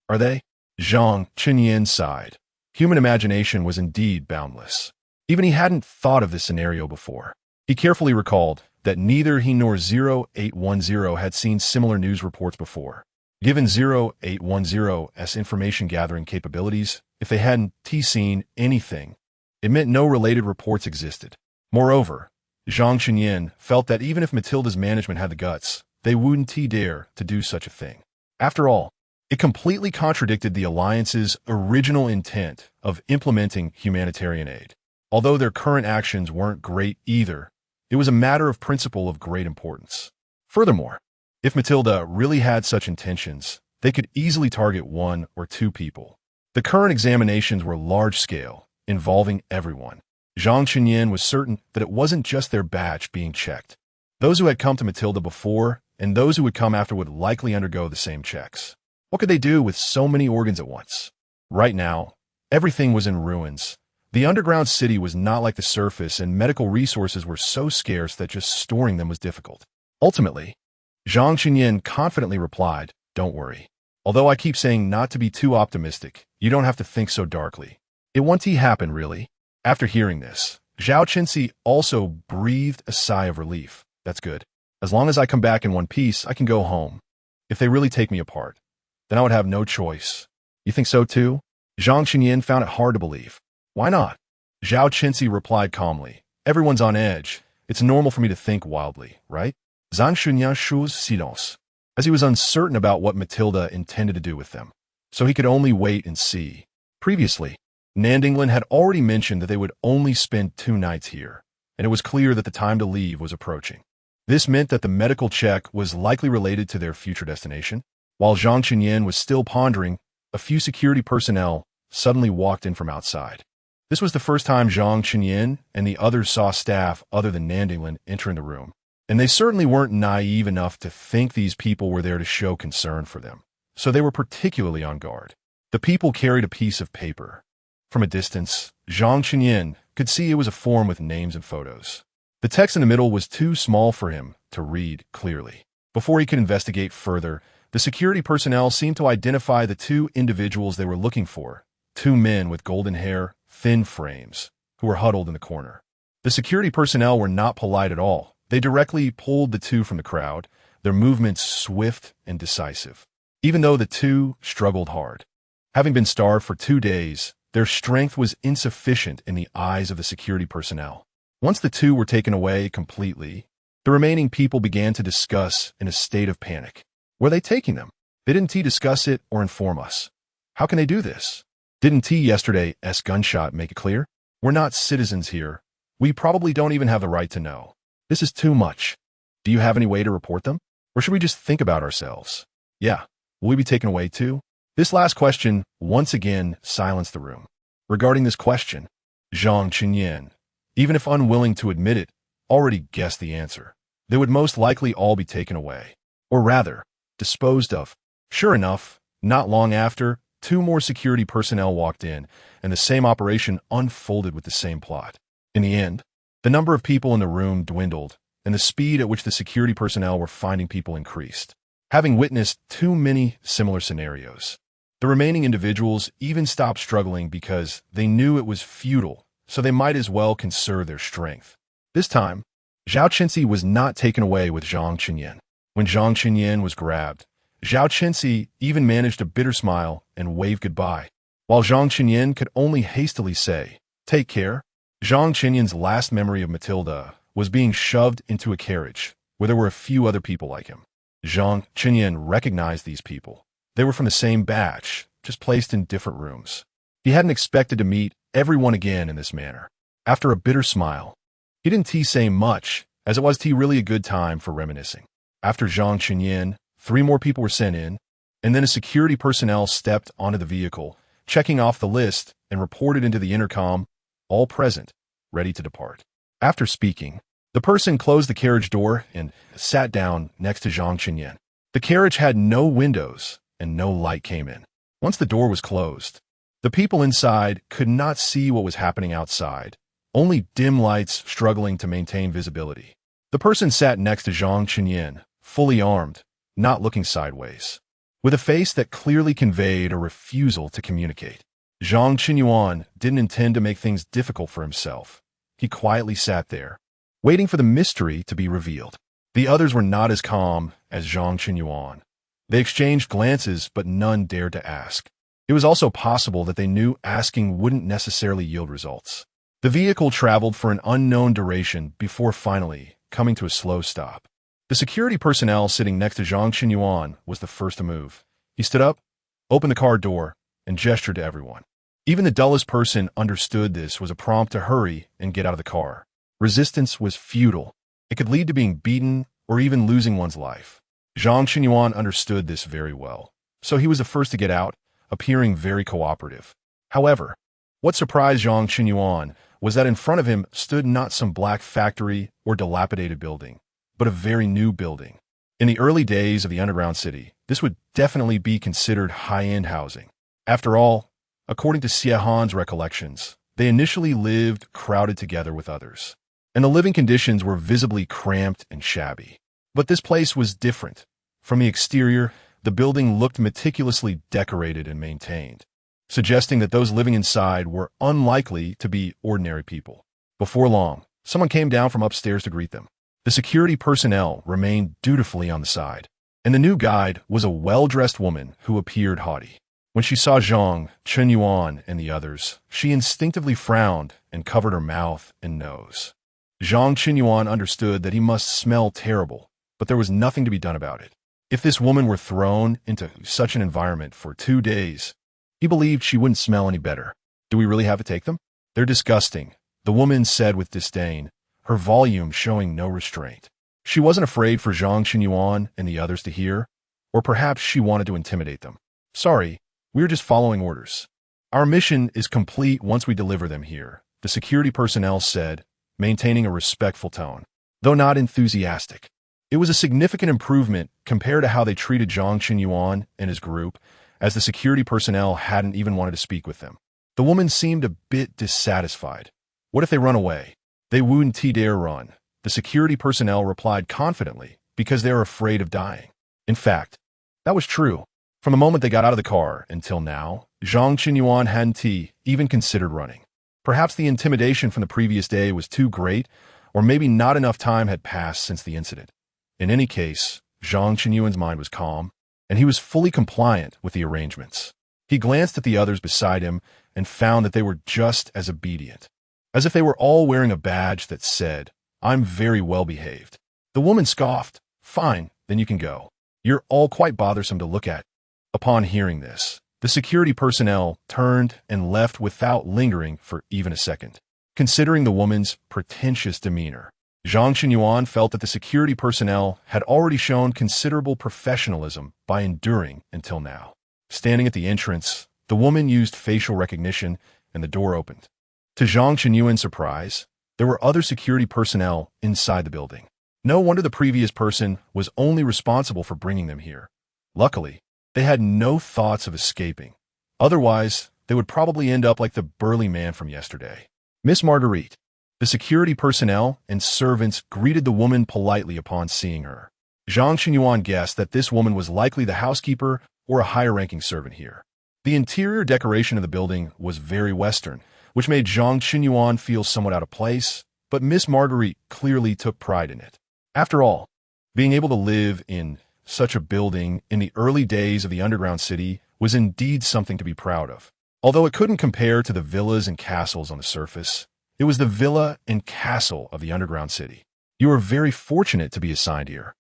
are they?" Zhang Chenin sighed. Human imagination was indeed boundless. Even he hadn't thought of this scenario before. He carefully recalled that neither he nor 0810 had seen similar news reports before. Given 0810's information-gathering capabilities, if they hadn't seen anything, it meant no related reports existed. Moreover, Zhang Chenin felt that even if Matilda's management had the guts, they wouldn't dare to do such a thing. After all, it completely contradicted the Alliance's original intent of implementing humanitarian aid. Although their current actions weren't great either, it was a matter of principle of great importance. Furthermore, if Matilda really had such intentions, they could easily target one or two people. The current examinations were large-scale, involving everyone. Zhang Chenin was certain that it wasn't just their batch being checked. Those who had come to Matilda before and those who would come after would likely undergo the same checks. What could they do with so many organs at once? Right now, everything was in ruins. The underground city was not like the surface, and medical resources were so scarce that just storing them was difficult. Ultimately, Zhang Chenin confidently replied, "Don't worry. Although I keep saying not to be too optimistic, you don't have to think so darkly. It won't happen, really." After hearing this, Zhao Chenxi also breathed a sigh of relief. "That's good. As long as I come back in one piece, I can go home. If they really take me apart, then I would have no choice." "You think so too?" Zhang Chenin found it hard to believe. "Why not?" Zhao Chenxi replied calmly. "Everyone's on edge. It's normal for me to think wildly, right?" Zhang Chenin chose silence, as he was uncertain about what Matilda intended to do with them, so he could only wait and see. Previously, Nandinglan had already mentioned that they would only spend 2 nights here, and it was clear that the time to leave was approaching. This meant that the medical check was likely related to their future destination. While Zhang Qinyan was still pondering, a few security personnel suddenly walked in from outside. This was the first time Zhang Qinyan and the others saw staff other than Nandinglin entering the room, and they certainly weren't naive enough to think these people were there to show concern for them, so they were particularly on guard. The people carried a piece of paper. From a distance, Zhang Qinyan could see it was a form with names and photos. The text in the middle was too small for him to read clearly. Before he could investigate further, the security personnel seemed to identify the two individuals they were looking for, two men with golden hair, thin frames, who were huddled in the corner. The security personnel were not polite at all. They directly pulled the two from the crowd, their movements swift and decisive. Even though the two struggled hard. Having been starved for 2 days, their strength was insufficient in the eyes of the security personnel. Once the two were taken away completely, the remaining people began to discuss in a state of panic. Were they taking them? Didn't T discuss it or inform us? How can they do this? Didn't T yesterday's gunshot make it clear? We're not citizens here. We probably don't even have the right to know. This is too much. Do you have any way to report them? Or should we just think about ourselves? Yeah. Will we be taken away too? This last question once again silenced the room. Regarding this question, Zhang Qinyan, even if unwilling to admit it, already guessed the answer. They would most likely all be taken away. Or rather, disposed of. Sure enough, not long after, 2 more security personnel walked in, and the same operation unfolded with the same plot. In the end, the number of people in the room dwindled, and the speed at which the security personnel were finding people increased. Having witnessed too many similar scenarios, the remaining individuals even stopped struggling because they knew it was futile, so they might as well conserve their strength. This time, Zhao Qinzi was not taken away with Zhang Qinyan. When Zhang Qinyan was grabbed, Zhao Qinzi even managed a bitter smile and wave goodbye, while Zhang Qinyan could only hastily say, "Take care." Zhang Qinyan's last memory of Matilda was being shoved into a carriage where there were a few other people like him. Zhang Qinyan recognized these people. They were from the same batch, just placed in different rooms. He hadn't expected to meet everyone again in this manner. After a bitter smile, he didn't say much, as it was really a good time for reminiscing. After Zhang Qinyan, 3 more people were sent in, and then a security personnel stepped onto the vehicle, checking off the list and reported into the intercom, all present, ready to depart. After speaking, the person closed the carriage door and sat down next to Zhang Qinyan. The carriage had no windows and no light came in. Once the door was closed, the people inside could not see what was happening outside, only dim lights struggling to maintain visibility. The person sat next to Zhang Qinyan, fully armed, not looking sideways, with a face that clearly conveyed a refusal to communicate. Zhang Qinyan didn't intend to make things difficult for himself. He quietly sat there, waiting for the mystery to be revealed. The others were not as calm as Zhang Qinyan. They exchanged glances, but none dared to ask. It was also possible that they knew asking wouldn't necessarily yield results. The vehicle traveled for an unknown duration before finally coming to a slow stop. The security personnel sitting next to Zhang Qinyan was the first to move. He stood up, opened the car door, and gestured to everyone. Even the dullest person understood this was a prompt to hurry and get out of the car. Resistance was futile. It could lead to being beaten or even losing one's life. Zhang Qinyan understood this very well, so he was the first to get out, appearing very cooperative. However, what surprised Zhang Qinyan was that in front of him stood not some black factory or dilapidated building, but a very new building. In the early days of the underground city, this would definitely be considered high-end housing. After all, according to Xiehan's recollections, they initially lived crowded together with others, and the living conditions were visibly cramped and shabby. But this place was different. From the exterior, the building looked meticulously decorated and maintained, suggesting that those living inside were unlikely to be ordinary people. Before long, someone came down from upstairs to greet them. The security personnel remained dutifully on the side, and the new guide was a well-dressed woman who appeared haughty. When she saw Zhang Qinyan and the others, she instinctively frowned and covered her mouth and nose. Zhang Qinyan understood that he must smell terrible, but there was nothing to be done about it. If this woman were thrown into such an environment for 2 days, he believed she wouldn't smell any better. Do we really have to take them? They're disgusting, the woman said with disdain, her volume showing no restraint. She wasn't afraid for Zhang Qinyan and the others to hear. Or perhaps she wanted to intimidate them. Sorry, we're just following orders. Our mission is complete once we deliver them here, the security personnel said, maintaining a respectful tone, though not enthusiastic. It was a significant improvement compared to how they treated Zhang Qinyuan and his group, as the security personnel hadn't even wanted to speak with them. The woman seemed a bit dissatisfied. What if they run away? They wouldn't dare run, the security personnel replied confidently, because they are afraid of dying. In fact, that was true. From the moment they got out of the car until now, Zhang Qinyuan hadn't even considered running. Perhaps the intimidation from the previous day was too great, or maybe not enough time had passed since the incident. In any case, Zhang Qinyuan's mind was calm, and he was fully compliant with the arrangements. He glanced at the others beside him and found that they were just as obedient, as if they were all wearing a badge that said, "I'm very well behaved." The woman scoffed. "Fine, then you can go. You're all quite bothersome to look at." Upon hearing this, the security personnel turned and left without lingering for even a second. Considering the woman's pretentious demeanor, Zhang Qinyuan felt that the security personnel had already shown considerable professionalism by enduring until now. Standing at the entrance, the woman used facial recognition and the door opened. To Zhang Qinyuan's surprise, there were other security personnel inside the building. No wonder the previous person was only responsible for bringing them here. Luckily, they had no thoughts of escaping. Otherwise, they would probably end up like the burly man from yesterday. Miss Marguerite. The security personnel and servants greeted the woman politely upon seeing her. Zhang Qinyuan guessed that this woman was likely the housekeeper or a higher-ranking servant here. The interior decoration of the building was very Western, which made Zhang Qinyuan feel somewhat out of place, but Miss Marguerite clearly took pride in it. After all, being able to live in such a building in the early days of the underground city was indeed something to be proud of. Although it couldn't compare to the villas and castles on the surface, it was the villa and castle of the underground city. You are very fortunate to be assigned here,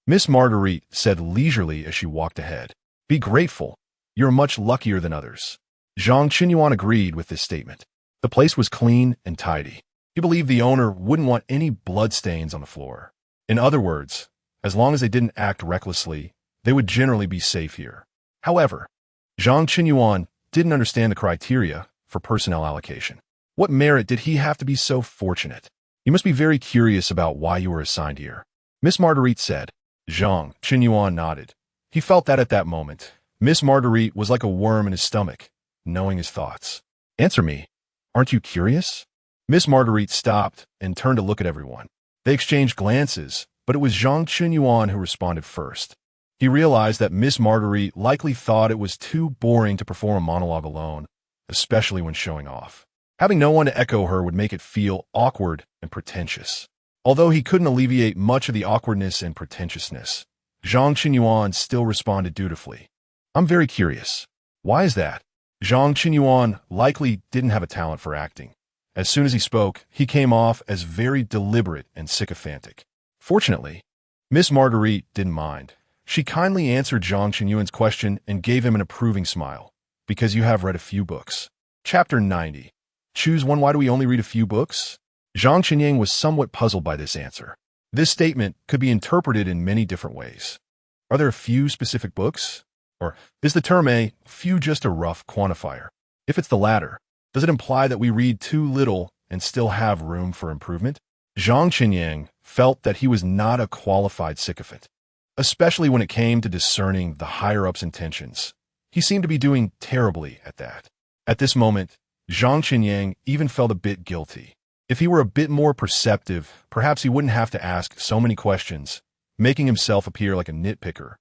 Miss Marguerite said leisurely as she walked ahead. Be grateful. You're much luckier than others. Zhang Qinyuan agreed with this statement. The place was clean and tidy. He believed the owner wouldn't want any bloodstains on the floor. In other words, as long as they didn't act recklessly, they would generally be safe here. However, Zhang Qinyuan didn't understand the criteria for personnel allocation. What merit did he have to be so fortunate? You must be very curious about why you were assigned here, Miss Marguerite said. Zhang Qinyuan nodded. He felt that at that moment, Miss Marguerite was like a worm in his stomach, knowing his thoughts. Answer me. Aren't you curious? Miss Marguerite stopped and turned to look at everyone. They exchanged glances, but it was Zhang Qinyuan who responded first. He realized that Miss Marguerite likely thought it was too boring to perform a monologue alone, especially when showing off. Having no one to echo her would make it feel awkward and pretentious. Although he couldn't alleviate much of the awkwardness and pretentiousness, Zhang Qinyuan still responded dutifully. I'm very curious. Why is that? Zhang Qinyuan likely didn't have a talent for acting. As soon as he spoke, he came off as very deliberate and sycophantic. Fortunately, Miss Marguerite didn't mind. She kindly answered Zhang Qinyuan's question and gave him an approving smile. Because you have read a few books. Chapter 90. Choose one. Why do we only read a few books? Zhang Qinyuan was somewhat puzzled by this answer. This statement could be interpreted in many different ways. Are there a few specific books? Or is the term a few just a rough quantifier? If it's the latter, does it imply that we read too little and still have room for improvement? Zhang Qinyuan felt that he was not a qualified sycophant, especially when it came to discerning the higher-up's intentions. He seemed to be doing terribly at that. At this moment, Zhang Qinyuan even felt a bit guilty. If he were a bit more perceptive, perhaps he wouldn't have to ask so many questions, making himself appear like a nitpicker,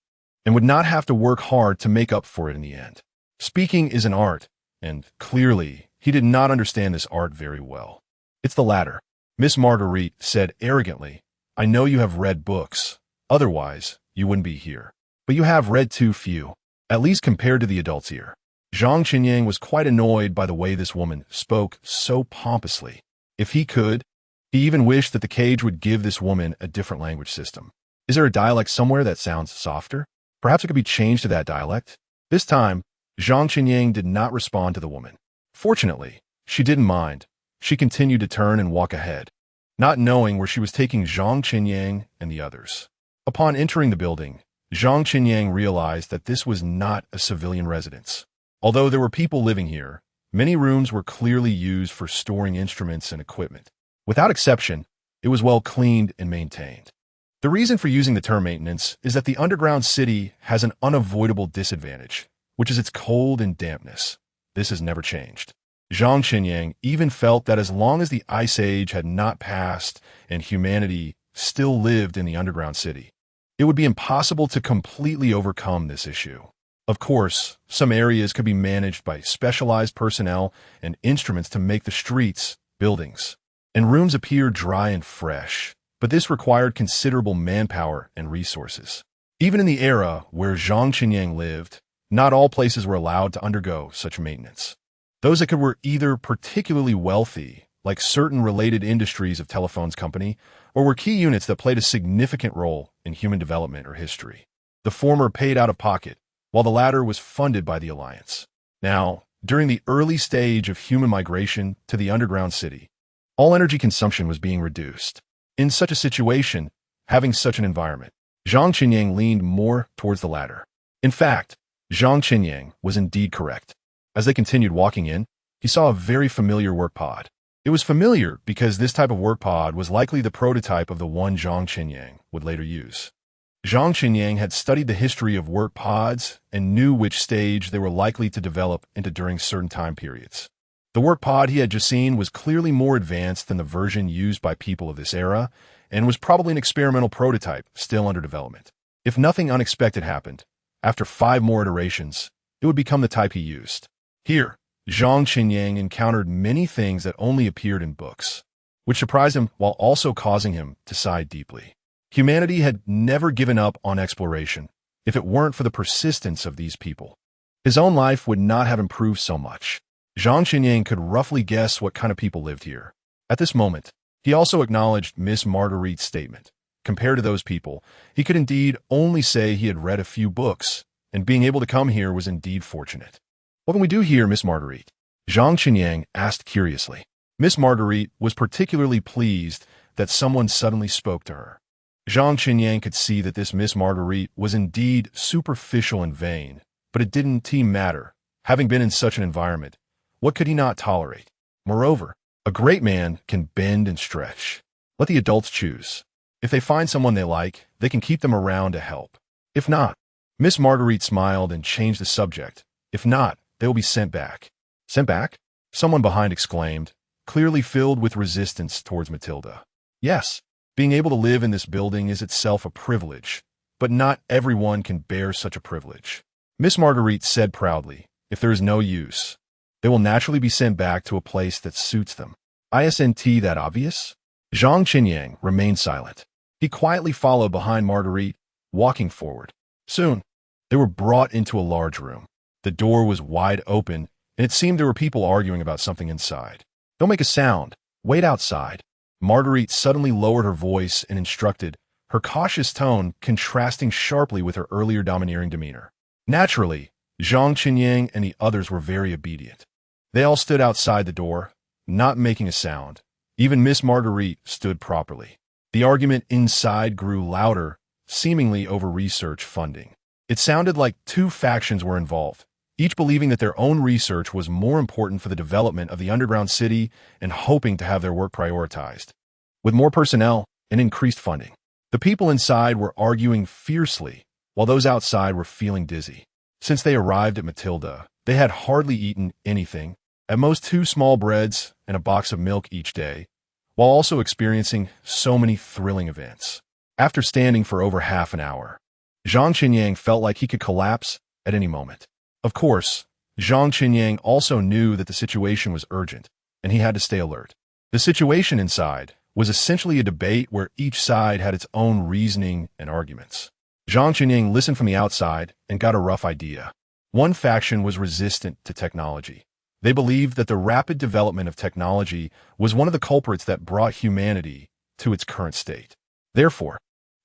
and would not have to work hard to make up for it in the end. Speaking is an art, and clearly, he did not understand this art very well. It's the latter, Miss Marguerite said arrogantly. I know you have read books. Otherwise, you wouldn't be here. But you have read too few, at least compared to the adults here. Zhang Qinyuan was quite annoyed by the way this woman spoke so pompously. If he could, he even wished that the cage would give this woman a different language system. Is there a dialect somewhere that sounds softer? Perhaps it could be changed to that dialect. This time, Zhang Qinyuan did not respond to the woman. Fortunately, she didn't mind. She continued to turn and walk ahead, not knowing where she was taking Zhang Qinyuan and the others. Upon entering the building, Zhang Qinyang realized that this was not a civilian residence. Although there were people living here, many rooms were clearly used for storing instruments and equipment. Without exception, it was well cleaned and maintained. The reason for using the term maintenance is that the underground city has an unavoidable disadvantage, which is its cold and dampness. This has never changed. Zhang Qinyang even felt that as long as the Ice Age had not passed and humanity still lived in the underground city, it would be impossible to completely overcome this issue. Of course, some areas could be managed by specialized personnel and instruments to make the streets, buildings, and rooms appear dry and fresh, but this required considerable manpower and resources. Even in the era where Zhang Qinyang lived, not all places were allowed to undergo such maintenance. Those that were either particularly wealthy, like certain related industries of Telephone's company, or were key units that played a significant role in human development or history. The former paid out of pocket, while the latter was funded by the Alliance. Now, during the early stage of human migration to the underground city, all energy consumption was being reduced. In such a situation, having such an environment, Zhang Qinyang leaned more towards the latter. In fact, Zhang Qinyang was indeed correct. As they continued walking in, he saw a very familiar work pod. It was familiar because this type of work pod was likely the prototype of the one Zhang Qinyang would later use. Zhang Qinyang had studied the history of work pods and knew which stage they were likely to develop into during certain time periods. The work pod he had just seen was clearly more advanced than the version used by people of this era and was probably an experimental prototype still under development. If nothing unexpected happened, after 5 more iterations, it would become the type he used. Here, Zhang Qinyang encountered many things that only appeared in books, which surprised him while also causing him to sigh deeply. Humanity had never given up on exploration if it weren't for the persistence of these people. His own life would not have improved so much. Zhang Qinyang could roughly guess what kind of people lived here. At this moment, he also acknowledged Miss Marguerite's statement. Compared to those people, he could indeed only say he had read a few books, and being able to come here was indeed fortunate. "What can we do here, Miss Marguerite?" Zhang Qinyang asked curiously. Miss Marguerite was particularly pleased that someone suddenly spoke to her. Zhang Qinyang could see that this Miss Marguerite was indeed superficial and vain, but it didn't matter. Having been in such an environment, what could he not tolerate? Moreover, a great man can bend and stretch. Let the adults choose. If they find someone they like, they can keep them around to help. If not, Miss Marguerite smiled and changed the subject. If not, they will be sent back. Sent back? Someone behind exclaimed, clearly filled with resistance towards Matilda. Yes, being able to live in this building is itself a privilege, but not everyone can bear such a privilege. Miss Marguerite said proudly, if there is no use, they will naturally be sent back to a place that suits them. Isn't that obvious? Zhang Qinyang remained silent. He quietly followed behind Marguerite, walking forward. Soon, they were brought into a large room. The door was wide open, and it seemed there were people arguing about something inside. Don't make a sound. Wait outside. Marguerite suddenly lowered her voice and instructed, her cautious tone contrasting sharply with her earlier domineering demeanor. Naturally, Zhang Qinyang and the others were very obedient. They all stood outside the door, not making a sound. Even Miss Marguerite stood properly. The argument inside grew louder, seemingly over research funding. It sounded like 2 factions were involved, each believing that their own research was more important for the development of the underground city and hoping to have their work prioritized. With more personnel and increased funding, the people inside were arguing fiercely, while those outside were feeling dizzy. Since they arrived at Matilda, they had hardly eaten anything, at most 2 small breads and a box of milk each day, while also experiencing so many thrilling events. After standing for over half an hour, Zhang Qinyang felt like he could collapse at any moment. Of course, Zhang Qinyang also knew that the situation was urgent, and he had to stay alert. The situation inside was essentially a debate where each side had its own reasoning and arguments. Zhang Qinyang listened from the outside and got a rough idea. One faction was resistant to technology. They believed that the rapid development of technology was one of the culprits that brought humanity to its current state. Therefore,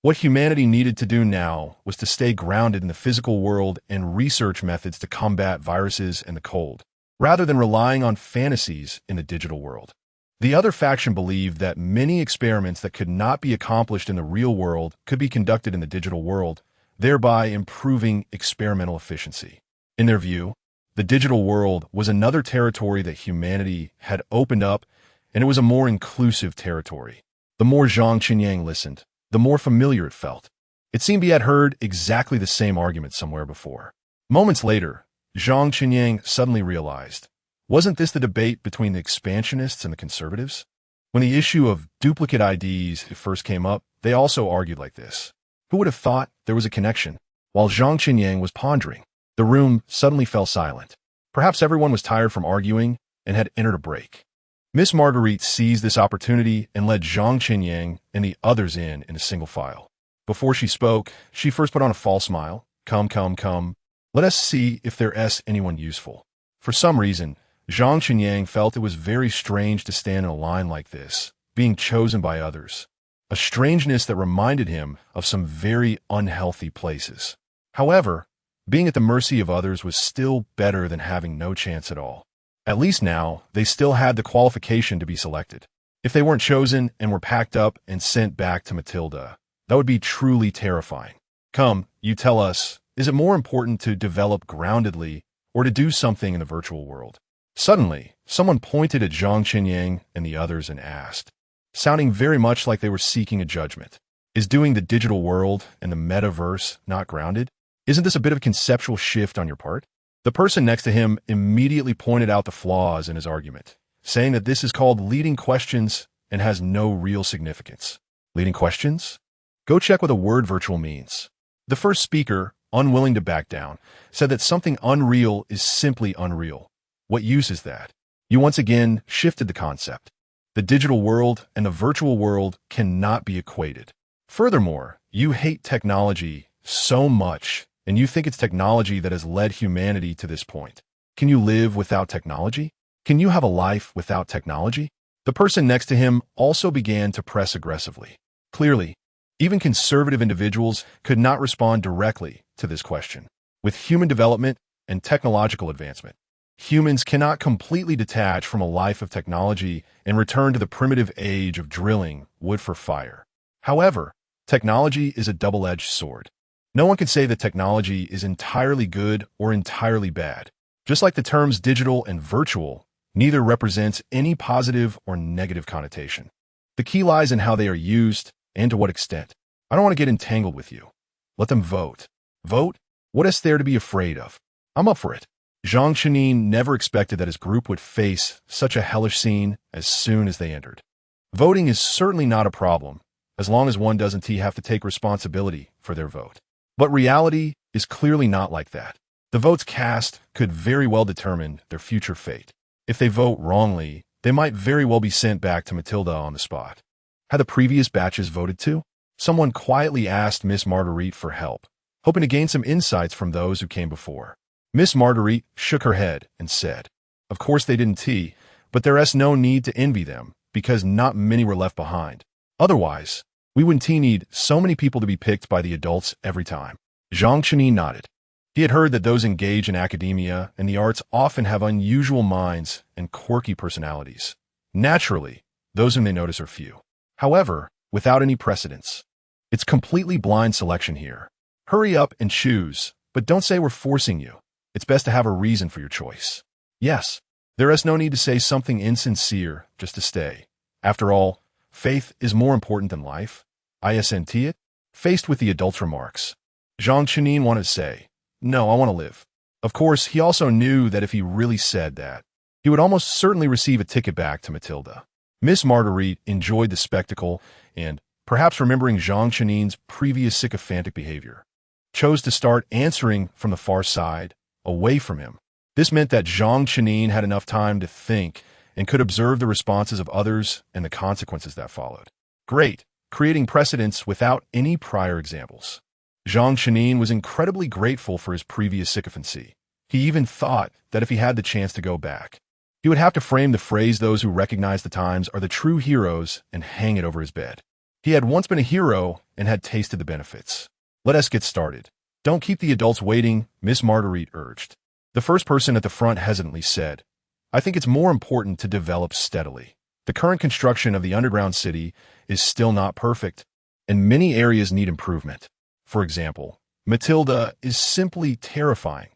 what humanity needed to do now was to stay grounded in the physical world and research methods to combat viruses and the cold, rather than relying on fantasies in the digital world. The other faction believed that many experiments that could not be accomplished in the real world could be conducted in the digital world, thereby improving experimental efficiency. In their view, the digital world was another territory that humanity had opened up, and it was a more inclusive territory. The more Zhang Qinyang listened, the more familiar it felt. It seemed he had heard exactly the same argument somewhere before. Moments later, Zhang Qinyang suddenly realized, wasn't this the debate between the expansionists and the conservatives? When the issue of duplicate IDs first came up, they also argued like this. Who would have thought there was a connection? While Zhang Qinyang was pondering, the room suddenly fell silent. Perhaps everyone was tired from arguing and had entered a break. Miss Marguerite seized this opportunity and led Zhang Qinyang and the others in a single file. Before she spoke, she first put on a false smile. Come. Let us see if there's anyone useful. For some reason, Zhang Qinyang felt it was very strange to stand in a line like this, being chosen by others. A strangeness that reminded him of some very unhealthy places. However, being at the mercy of others was still better than having no chance at all. At least now, they still had the qualification to be selected. If they weren't chosen and were packed up and sent back to Matilda, that would be truly terrifying. Come, you tell us, is it more important to develop groundedly or to do something in the virtual world? Suddenly, someone pointed at Zhang Qinyang and the others and asked, sounding very much like they were seeking a judgment, is doing the digital world and the metaverse not grounded? Isn't this a bit of a conceptual shift on your part? The person next to him immediately pointed out the flaws in his argument, saying that this is called leading questions and has no real significance. Leading questions? Go check what the word virtual means. The first speaker, unwilling to back down, said that something unreal is simply unreal. What use is that? You once again shifted the concept. The digital world and the virtual world cannot be equated. Furthermore, you hate technology so much, and you think it's technology that has led humanity to this point. Can you live without technology? Can you have a life without technology? The person next to him also began to press aggressively. Clearly, even conservative individuals could not respond directly to this question. With human development and technological advancement, humans cannot completely detach from a life of technology and return to the primitive age of drilling wood for fire. However, technology is a double-edged sword. No one can say that technology is entirely good or entirely bad. Just like the terms digital and virtual, neither represents any positive or negative connotation. The key lies in how they are used and to what extent. I don't want to get entangled with you. Let them vote. Vote? What is there to be afraid of? I'm up for it. Zhang Qinyang never expected that his group would face such a hellish scene as soon as they entered. Voting is certainly not a problem, as long as one doesn't have to take responsibility for their vote. But reality is clearly not like that. The votes cast could very well determine their future fate. If they vote wrongly, they might very well be sent back to Matilda on the spot. Had the previous batches voted too? Someone quietly asked Miss Marguerite for help, hoping to gain some insights from those who came before. Miss Marguerite shook her head and said, of course they didn't but there's no need to envy them, because not many were left behind. Otherwise, we wouldn't need so many people to be picked by the adults every time. Zhang Qinyang nodded. He had heard that those engaged in academia and the arts often have unusual minds and quirky personalities. Naturally, those whom they notice are few. However, without any precedence. It's completely blind selection here. Hurry up and choose, but don't say we're forcing you. It's best to have a reason for your choice. Yes, there is no need to say something insincere just to stay. After all, faith is more important than life. Isn't it? Faced with the adult's remarks, Zhang Qinyang wanted to say, no, I want to live. Of course, he also knew that if he really said that, he would almost certainly receive a ticket back to Matilda. Miss Marguerite enjoyed the spectacle and, perhaps remembering Zhang Qinyang's previous sycophantic behavior, chose to start answering from the far side, away from him. This meant that Zhang Qinyang had enough time to think and could observe the responses of others and the consequences that followed. Great, creating precedents without any prior examples. Zhang Qinyang was incredibly grateful for his previous sycophancy. He even thought that if he had the chance to go back, he would have to frame the phrase those who recognize the times are the true heroes and hang it over his bed. He had once been a hero and had tasted the benefits. Let us get started. Don't keep the adults waiting, Miss Marguerite urged. The first person at the front hesitantly said, I think it's more important to develop steadily. The current construction of the underground city is still not perfect, and many areas need improvement. For example, Matilda is simply terrifying.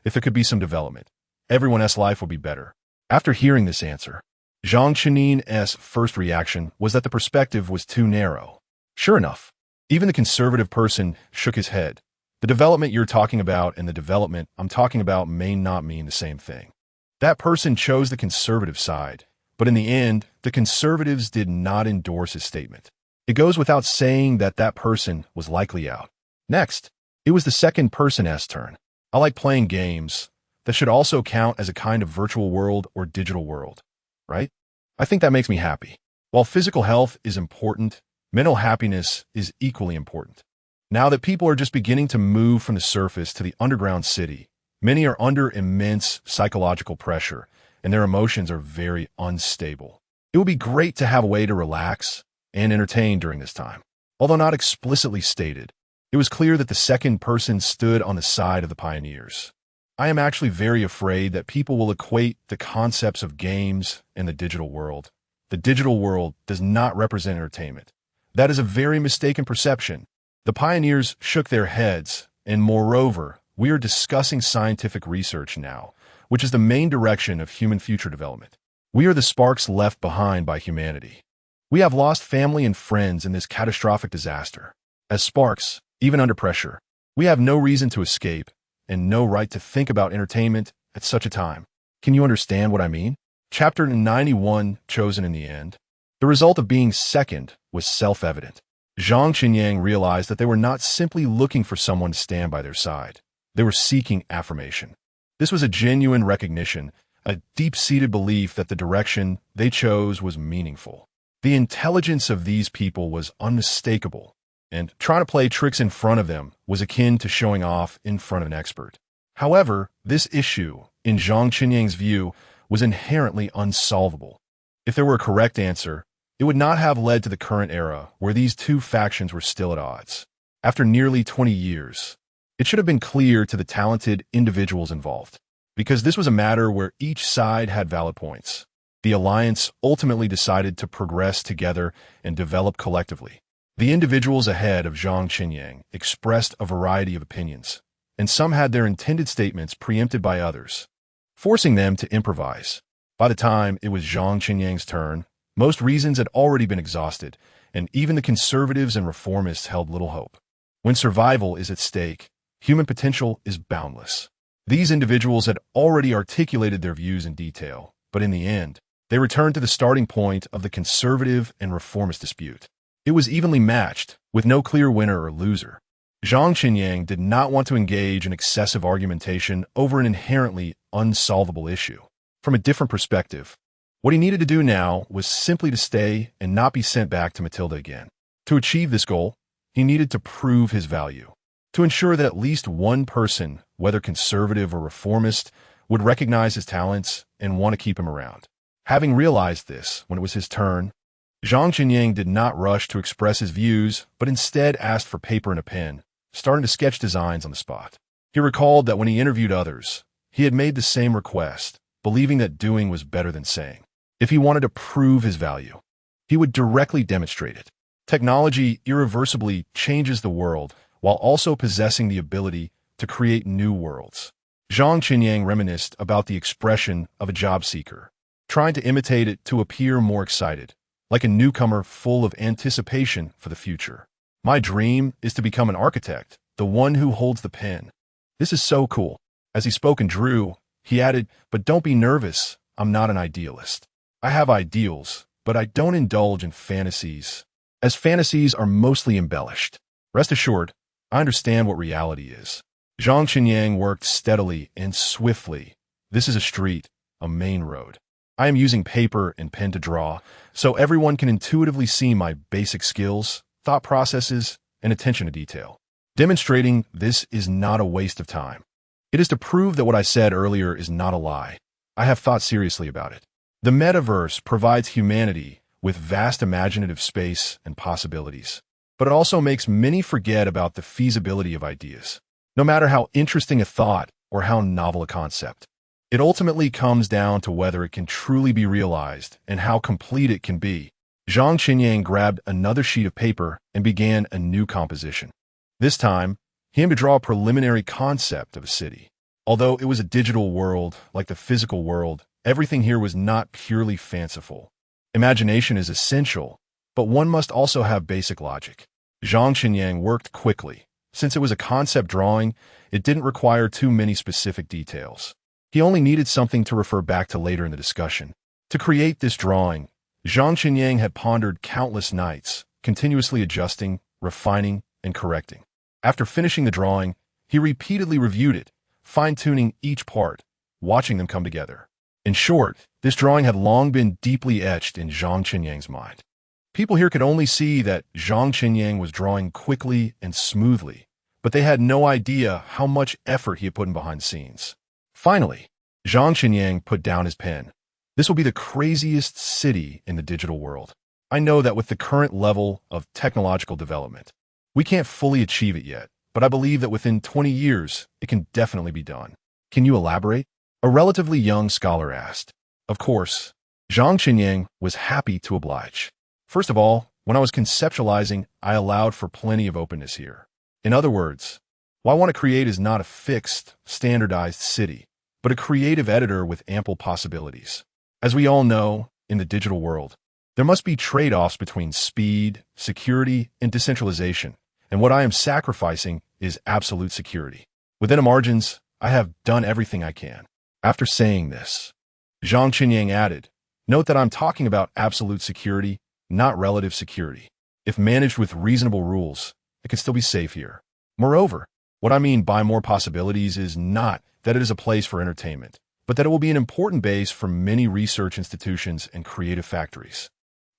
If there could be some development, everyone else's life would be better. After hearing this answer, Zhang Qinying's first reaction was that the perspective was too narrow. Sure enough, even the conservative person shook his head. The development you're talking about and the development I'm talking about may not mean the same thing. That person chose the conservative side, but in the end, the conservatives did not endorse his statement. It goes without saying that that person was likely out. Next, it was the second person's turn. I like playing games. That should also count as a kind of virtual world or digital world, right? I think that makes me happy. While physical health is important, mental happiness is equally important. Now that people are just beginning to move from the surface to the underground city, many are under immense psychological pressure, and their emotions are very unstable. It would be great to have a way to relax and entertain during this time. Although not explicitly stated, it was clear that the second person stood on the side of the pioneers. I am actually very afraid that people will equate the concepts of games and the digital world. The digital world does not represent entertainment. That is a very mistaken perception. The pioneers shook their heads, and moreover, we are discussing scientific research now, which is the main direction of human future development. We are the sparks left behind by humanity. We have lost family and friends in this catastrophic disaster. As sparks, even under pressure, we have no reason to escape and no right to think about entertainment at such a time. Can you understand what I mean? Chapter 91, chosen in the end. The result of being second was self-evident. Zhang Qinying realized that they were not simply looking for someone to stand by their side. They were seeking affirmation. This was a genuine recognition, a deep-seated belief that the direction they chose was meaningful. The intelligence of these people was unmistakable, and trying to play tricks in front of them was akin to showing off in front of an expert. However, this issue, in Zhang Qinying's view, was inherently unsolvable. If there were a correct answer, it would not have led to the current era where these two factions were still at odds. After nearly 20 years, it should have been clear to the talented individuals involved, because this was a matter where each side had valid points. The alliance ultimately decided to progress together and develop collectively. The individuals ahead of Zhang Qinying expressed a variety of opinions, and some had their intended statements preempted by others, forcing them to improvise. By the time it was Zhang Qinying's turn, most reasons had already been exhausted, and even the conservatives and reformists held little hope. When survival is at stake, human potential is boundless. These individuals had already articulated their views in detail, but in the end, they returned to the starting point of the conservative and reformist dispute. It was evenly matched, with no clear winner or loser. Zhang Qinying did not want to engage in excessive argumentation over an inherently unsolvable issue. From a different perspective, what he needed to do now was simply to stay and not be sent back to Matilda again. To achieve this goal, he needed to prove his value, to ensure that at least one person, whether conservative or reformist, would recognize his talents and want to keep him around. Having realized this when it was his turn, Zhang Qinying did not rush to express his views, but instead asked for paper and a pen, starting to sketch designs on the spot. He recalled that when he interviewed others, he had made the same request, believing that doing was better than saying. If he wanted to prove his value, he would directly demonstrate it. Technology irreversibly changes the world while also possessing the ability to create new worlds. Zhang Qinying reminisced about the expression of a job seeker, trying to imitate it to appear more excited, like a newcomer full of anticipation for the future. My dream is to become an architect, the one who holds the pen. This is so cool. As he spoke and drew, he added, but don't be nervous, I'm not an idealist. I have ideals, but I don't indulge in fantasies, as fantasies are mostly embellished. Rest assured, I understand what reality is. Zhang Qinying worked steadily and swiftly. This is a street, a main road. I am using paper and pen to draw, so everyone can intuitively see my basic skills, thought processes, and attention to detail. Demonstrating this is not a waste of time. It is to prove that what I said earlier is not a lie. I have thought seriously about it. The metaverse provides humanity with vast imaginative space and possibilities, but it also makes many forget about the feasibility of ideas. No matter how interesting a thought or how novel a concept, it ultimately comes down to whether it can truly be realized and how complete it can be. Zhang Qinying grabbed another sheet of paper and began a new composition. This time, He aimed to draw a preliminary concept of a city. Although it was a digital world, like the physical world, everything here was not purely fanciful. Imagination is essential, but one must also have basic logic. Zhang Qinyang worked quickly. Since it was a concept drawing, it didn't require too many specific details. He only needed something to refer back to later in the discussion. To create this drawing, Zhang Qinyang had pondered countless nights, continuously adjusting, refining, and correcting. After finishing the drawing, he repeatedly reviewed it, fine-tuning each part, watching them come together. In short, this drawing had long been deeply etched in Zhang Qinyang's mind. People here could only see that Zhang Qinyang was drawing quickly and smoothly, but they had no idea how much effort he had put in behind the scenes. Finally, Zhang Qinyang put down his pen. This will be the craziest city in the digital world. I know that with the current level of technological development, we can't fully achieve it yet, but I believe that within 20 years, it can definitely be done. Can you elaborate? A relatively young scholar asked. Of course, Zhang Qinyang was happy to oblige. First of all, when I was conceptualizing, I allowed for plenty of openness here. In other words, what I want to create is not a fixed, standardized city, but a creative editor with ample possibilities. As we all know, in the digital world, there must be trade-offs between speed, security, and decentralization, and what I am sacrificing is absolute security. Within the margins, I have done everything I can. After saying this, Zhang Qinyang added, note that I'm talking about absolute security, not relative security. If managed with reasonable rules, it can still be safe here. Moreover, what I mean by more possibilities is not that it is a place for entertainment, but that it will be an important base for many research institutions and creative factories.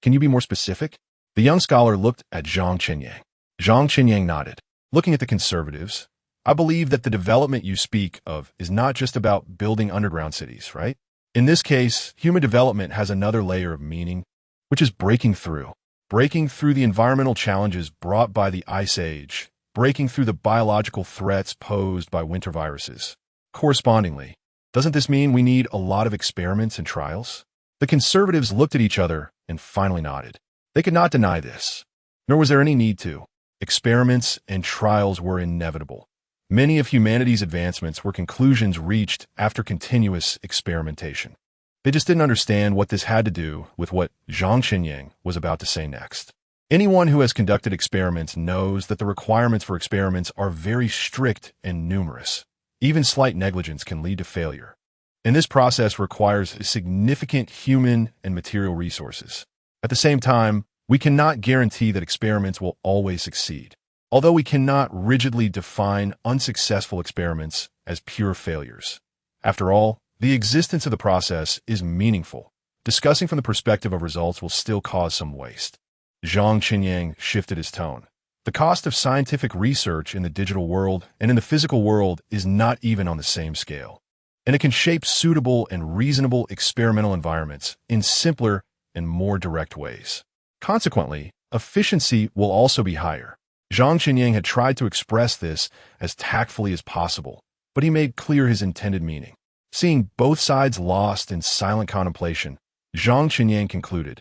Can you be more specific? The young scholar looked at Zhang Qinyang. Zhang Qinyang nodded. Looking at the conservatives, I believe that the development you speak of is not just about building underground cities, right? In this case, human development has another layer of meaning, which is breaking through the environmental challenges brought by the Ice Age, breaking through the biological threats posed by winter viruses. Correspondingly, doesn't this mean we need a lot of experiments and trials? The conservatives looked at each other and finally nodded. They could not deny this, nor was there any need to. Experiments and trials were inevitable. Many of humanity's advancements were conclusions reached after continuous experimentation. They just didn't understand what this had to do with what Zhang Qinyang was about to say next. Anyone who has conducted experiments knows that the requirements for experiments are very strict and numerous. Even slight negligence can lead to failure. And this process requires significant human and material resources. At the same time, we cannot guarantee that experiments will always succeed. Although we cannot rigidly define unsuccessful experiments as pure failures. After all, the existence of the process is meaningful. Discussing from the perspective of results will still cause some waste. Zhang Qinyang shifted his tone. The cost of scientific research in the digital world and in the physical world is not even on the same scale. And it can shape suitable and reasonable experimental environments in simpler and more direct ways. Consequently, efficiency will also be higher. Zhang Qinyang had tried to express this as tactfully as possible, but he made clear his intended meaning. Seeing both sides lost in silent contemplation, Zhang Qinyang concluded,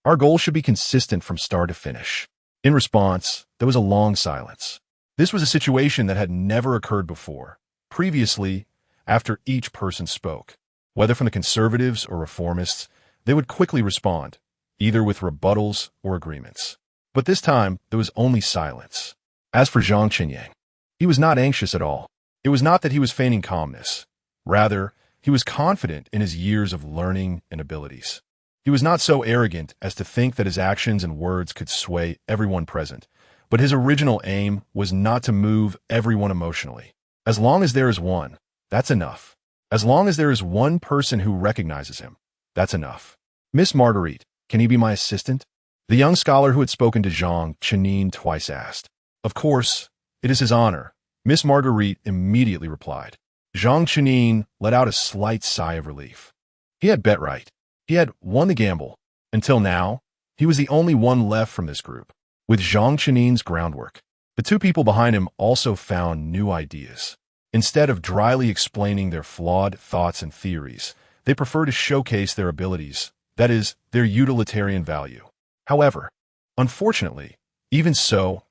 our goal should be consistent from start to finish. In response, there was a long silence. This was a situation that had never occurred before. Previously, after each person spoke, whether from the conservatives or reformists, they would quickly respond, either with rebuttals or agreements. But this time, there was only silence. As for Zhang Qinyang, he was not anxious at all. It was not that he was feigning calmness. Rather, he was confident in his years of learning and abilities. He was not so arrogant as to think that his actions and words could sway everyone present, but his original aim was not to move everyone emotionally. As long as there is one, that's enough. As long as there is one person who recognizes him, that's enough. Miss Marguerite, can he be my assistant? The young scholar who had spoken to Zhang Qinyang twice asked. Of course, it is his honor, Miss Marguerite immediately replied. Zhang Qinyang let out a slight sigh of relief. He had bet right. He had won the gamble. Until now, he was the only one left from this group. With Zhang Qinyang's groundwork, the two people behind him also found new ideas. Instead of dryly explaining their flawed thoughts and theories, they prefer to showcase their abilities, that is, their utilitarian value. However, unfortunately, even so,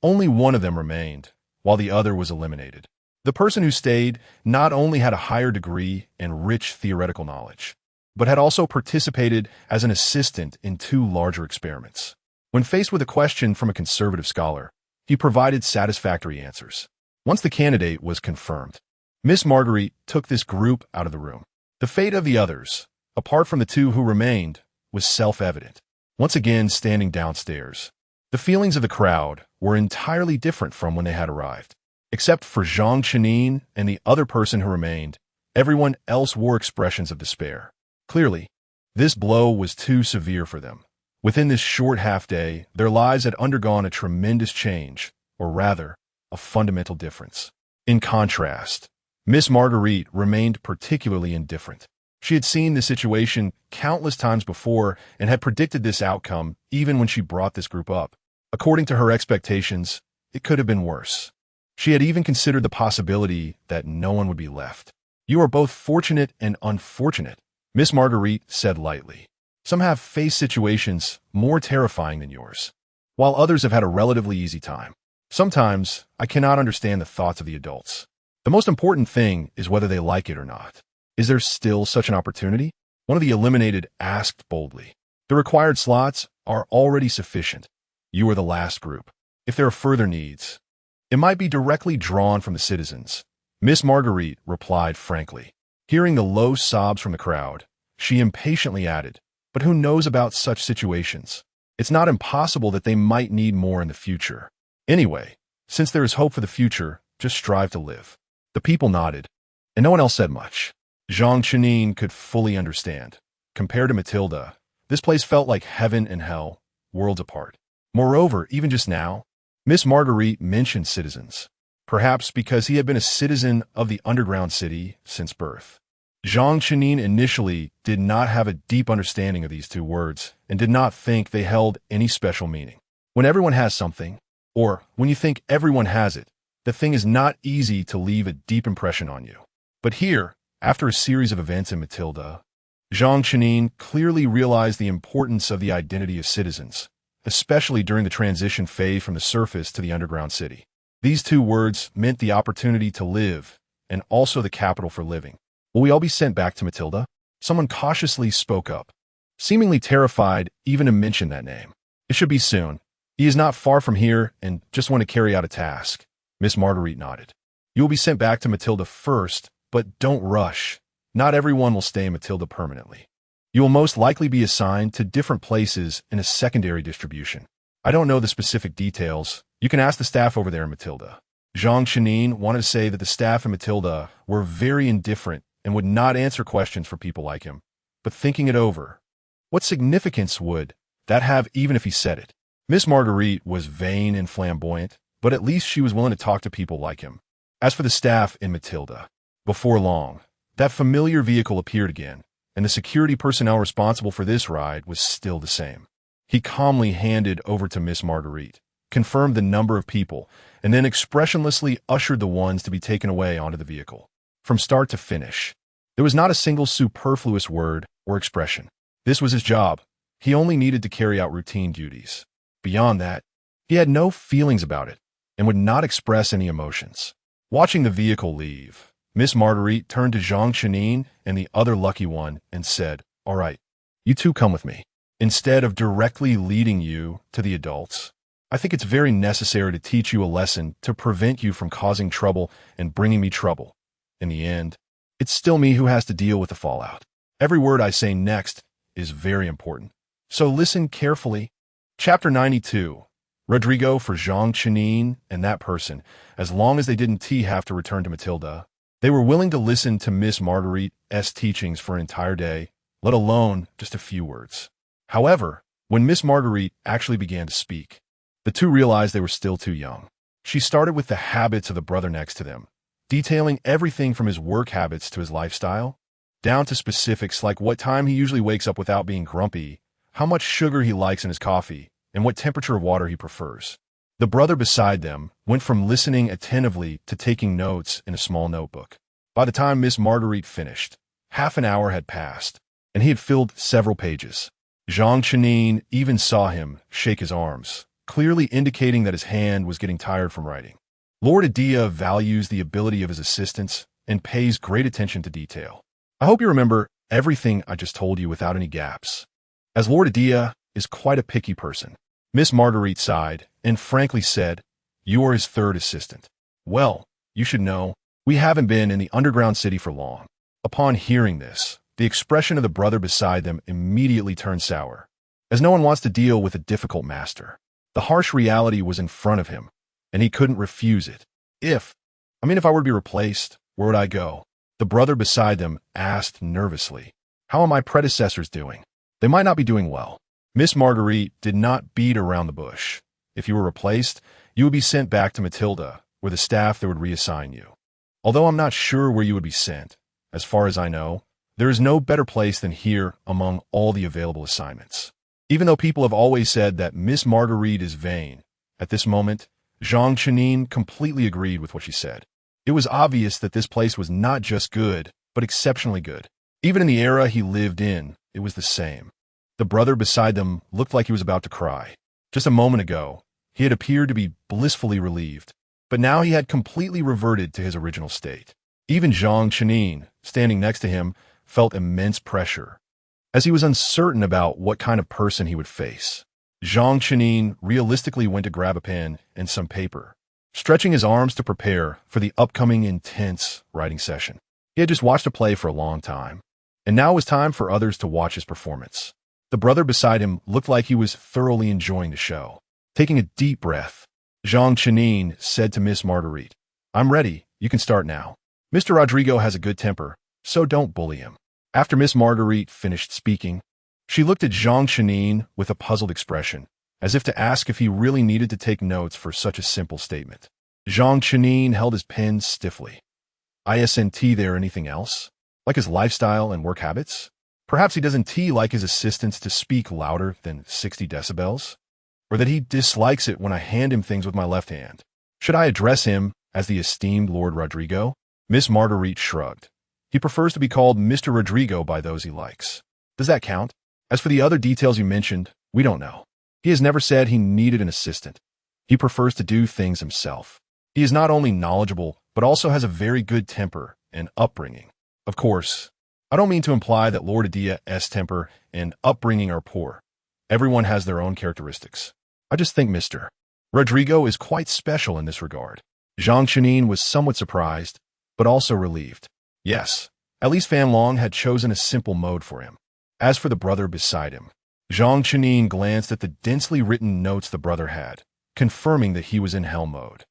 only one of them remained, while the other was eliminated. The person who stayed not only had a higher degree and rich theoretical knowledge, but had also participated as an assistant in 2 larger experiments. When faced with a question from a conservative scholar, he provided satisfactory answers. Once the candidate was confirmed, Miss Marguerite took this group out of the room. The fate of the others, apart from the 2 who remained, was self-evident. Once again standing downstairs, the feelings of the crowd were entirely different from when they had arrived. Except for Zhang Chenin and the other person who remained, everyone else wore expressions of despair. Clearly, this blow was too severe for them. Within this short half-day, their lives had undergone a tremendous change, or rather, a fundamental difference. In contrast, Miss Marguerite remained particularly indifferent. She had seen the situation countless times before and had predicted this outcome even when she brought this group up. According to her expectations, it could have been worse. She had even considered the possibility that no one would be left. "You are both fortunate and unfortunate," Miss Marguerite said lightly. "Some have faced situations more terrifying than yours, while others have had a relatively easy time. Sometimes I cannot understand the thoughts of the adults. The most important thing is whether they like it or not. Is there still such an opportunity?" One of the eliminated asked boldly. "The required slots are already sufficient. You are the last group. If there are further needs, it might be directly drawn from the citizens," Miss Marguerite replied frankly. Hearing the low sobs from the crowd, she impatiently added, "But who knows about such situations? It's not impossible that they might need more in the future. Anyway, since there is hope for the future, just strive to live." The people nodded, and no one else said much. Zhang Chenin could fully understand. Compared to Matilda, this place felt like heaven and hell, worlds apart. Moreover, even just now, Miss Marguerite mentioned citizens, perhaps because he had been a citizen of the underground city since birth. Zhang Chenin initially did not have a deep understanding of these 2 words and did not think they held any special meaning. When everyone has something, or when you think everyone has it, the thing is not easy to leave a deep impression on you. But here, after a series of events in Matilda, Zhang Chenin clearly realized the importance of the identity of citizens, especially during the transition phase from the surface to the underground city. These 2 words meant the opportunity to live, and also the capital for living. "Will we all be sent back to Matilda?" Someone cautiously spoke up, seemingly terrified even to mention that name. "It should be soon. He is not far from here and just want to carry out a task." Miss Marguerite nodded. "You will be sent back to Matilda first, but don't rush. Not everyone will stay in Matilda permanently. You will most likely be assigned to different places in a secondary distribution. I don't know the specific details. You can ask the staff over there in Matilda." Zhang Chenin wanted to say that the staff in Matilda were very indifferent and would not answer questions for people like him. But thinking it over, what significance would that have even if he said it? Miss Marguerite was vain and flamboyant, but at least she was willing to talk to people like him. As for the staff in Matilda, before long, that familiar vehicle appeared again, and the security personnel responsible for this ride was still the same. He calmly handed over to Miss Marguerite, confirmed the number of people, and then expressionlessly ushered the ones to be taken away onto the vehicle. From start to finish, there was not a single superfluous word or expression. This was his job. He only needed to carry out routine duties. Beyond that, he had no feelings about it and would not express any emotions. Watching the vehicle leave, Miss Marguerite turned to Zhang Chenin and the other lucky one and said, "All right, you 2 come with me. Instead of directly leading you to the adults, I think it's very necessary to teach you a lesson to prevent you from causing trouble and bringing me trouble. In the end, it's still me who has to deal with the fallout. Every word I say next is very important. So listen carefully." Chapter 92. Rodrigo for Zhang Chenin and that person, as long as they didn't have to return to Matilda. They were willing to listen to Miss Marguerite's teachings for an entire day, let alone just a few words. However, when Miss Marguerite actually began to speak, the 2 realized they were still too young. She started with the habits of the brother next to them, detailing everything from his work habits to his lifestyle, down to specifics like what time he usually wakes up without being grumpy, how much sugar he likes in his coffee, and what temperature of water he prefers. The brother beside them went from listening attentively to taking notes in a small notebook. By the time Miss Marguerite finished, half an hour had passed, and he had filled several pages. Zhang Chenin even saw him shake his arms, clearly indicating that his hand was getting tired from writing. Lord Adia values the ability of his assistants and pays great attention to detail. I hope you remember everything I just told you without any gaps, as Lord Adia is quite a picky person. Miss Marguerite sighed and frankly said, "You are his third assistant." "Well, you should know, we haven't been in the underground city for long." Upon hearing this, the expression of the brother beside them immediately turned sour, as no one wants to deal with a difficult master. The harsh reality was in front of him, and he couldn't refuse it. If I were to be replaced, where would I go? The brother beside them asked nervously. "How are my predecessors doing?" "They might not be doing well." Miss Marguerite did not beat around the bush. "If you were replaced, you would be sent back to Matilda, where the staff there would reassign you. Although I'm not sure where you would be sent, as far as I know, there is no better place than here among all the available assignments." Even though people have always said that Miss Marguerite is vain, at this moment, Zhang Chenin completely agreed with what she said. It was obvious that this place was not just good, but exceptionally good. Even in the era he lived in, it was the same. The brother beside them looked like he was about to cry. Just a moment ago, he had appeared to be blissfully relieved, but now he had completely reverted to his original state. Even Zhang Chenin, standing next to him, felt immense pressure, as he was uncertain about what kind of person he would face. Zhang Chenin realistically went to grab a pen and some paper, stretching his arms to prepare for the upcoming intense writing session. He had just watched a play for a long time, and now it was time for others to watch his performance. The brother beside him looked like he was thoroughly enjoying the show. Taking a deep breath, Zhang Chenin said to Miss Marguerite, "I'm ready, you can start now. Mr. Rodrigo has a good temper, so don't bully him." After Miss Marguerite finished speaking, she looked at Zhang Chenin with a puzzled expression, as if to ask if he really needed to take notes for such a simple statement. Zhang Chenin held his pen stiffly. "Isn't there anything else? Like his lifestyle and work habits? Perhaps he doesn't like his assistants to speak louder than 60 decibels? Or that he dislikes it when I hand him things with my left hand? Should I address him as the esteemed Lord Rodrigo?" Miss Marguerite shrugged. "He prefers to be called Mr. Rodrigo by those he likes. Does that count? As for the other details you mentioned, we don't know. He has never said he needed an assistant. He prefers to do things himself. He is not only knowledgeable, but also has a very good temper and upbringing. Of course, I don't mean to imply that Lord Adia's temper and upbringing are poor. Everyone has their own characteristics. I just think Mr. Rodrigo is quite special in this regard." Zhang Chenin was somewhat surprised, but also relieved. Yes, at least Fan Long had chosen a simple mode for him. As for the brother beside him, Zhang Chenin glanced at the densely written notes the brother had, confirming that he was in hell mode.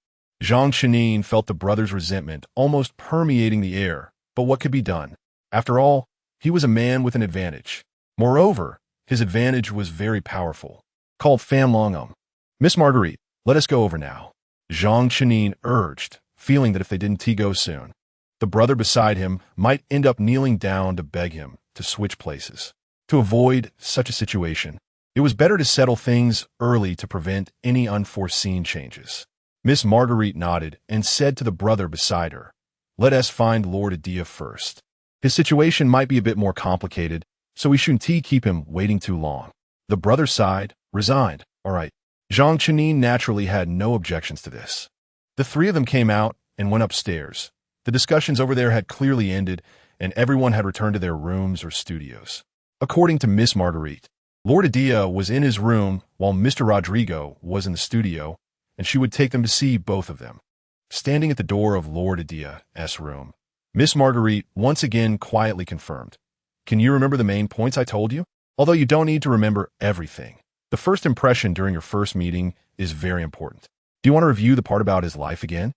Zhang Chenin felt the brother's resentment almost permeating the air, but what could be done? After all, he was a man with an advantage. Moreover, his advantage was very powerful. Called Fan Long. "Miss Marguerite, let us go over now," Zhang Chenin urged, feeling that if they didn't go soon, the brother beside him might end up kneeling down to beg him to switch places. To avoid such a situation, it was better to settle things early to prevent any unforeseen changes. Miss Marguerite nodded and said to the brother beside her, "Let us find Lord Adia first. His situation might be a bit more complicated, so we shouldn't keep him waiting too long." The brother sighed, resigned. "All right." Zhang Chenin naturally had no objections to this. The three of them came out and went upstairs. The discussions over there had clearly ended, and everyone had returned to their rooms or studios. According to Miss Marguerite, Lord Adia was in his room while Mr. Rodrigo was in the studio, and she would take them to see both of them. Standing at the door of Lord Adia's room, Miss Marguerite once again quietly confirmed, "Can you remember the main points I told you? Although you don't need to remember everything. The first impression during your first meeting is very important. Do you want to review the part about his life again?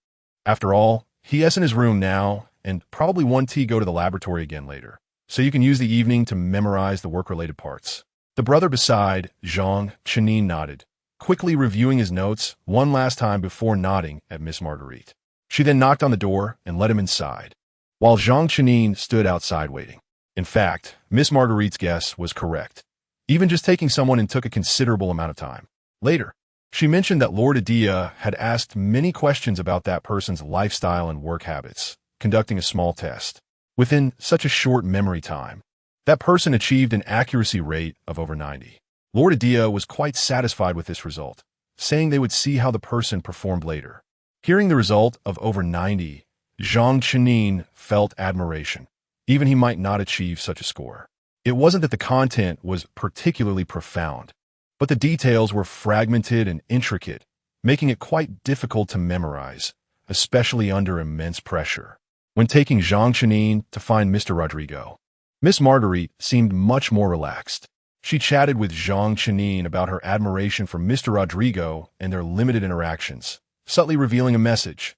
After all, he is in his room now, and probably want to go to the laboratory again later, so you can use the evening to memorize the work-related parts." The brother beside Zhang Chenin nodded, quickly reviewing his notes one last time before nodding at Miss Marguerite. She then knocked on the door and let him inside, while Zhang Chenin stood outside waiting. In fact, Miss Marguerite's guess was correct. Even just taking someone in took a considerable amount of time. Later, she mentioned that Lord Adia had asked many questions about that person's lifestyle and work habits, conducting a small test. Within such a short memory time, that person achieved an accuracy rate of over 90. Lord Adia was quite satisfied with this result, saying they would see how the person performed later. Hearing the result of over 90, Zhang Chenin felt admiration. Even he might not achieve such a score. It wasn't that the content was particularly profound, but the details were fragmented and intricate, making it quite difficult to memorize, especially under immense pressure. When taking Zhang Chenin to find Mr. Rodrigo, Miss Marguerite seemed much more relaxed. She chatted with Zhang Chenin about her admiration for Mr. Rodrigo and their limited interactions, subtly revealing a message.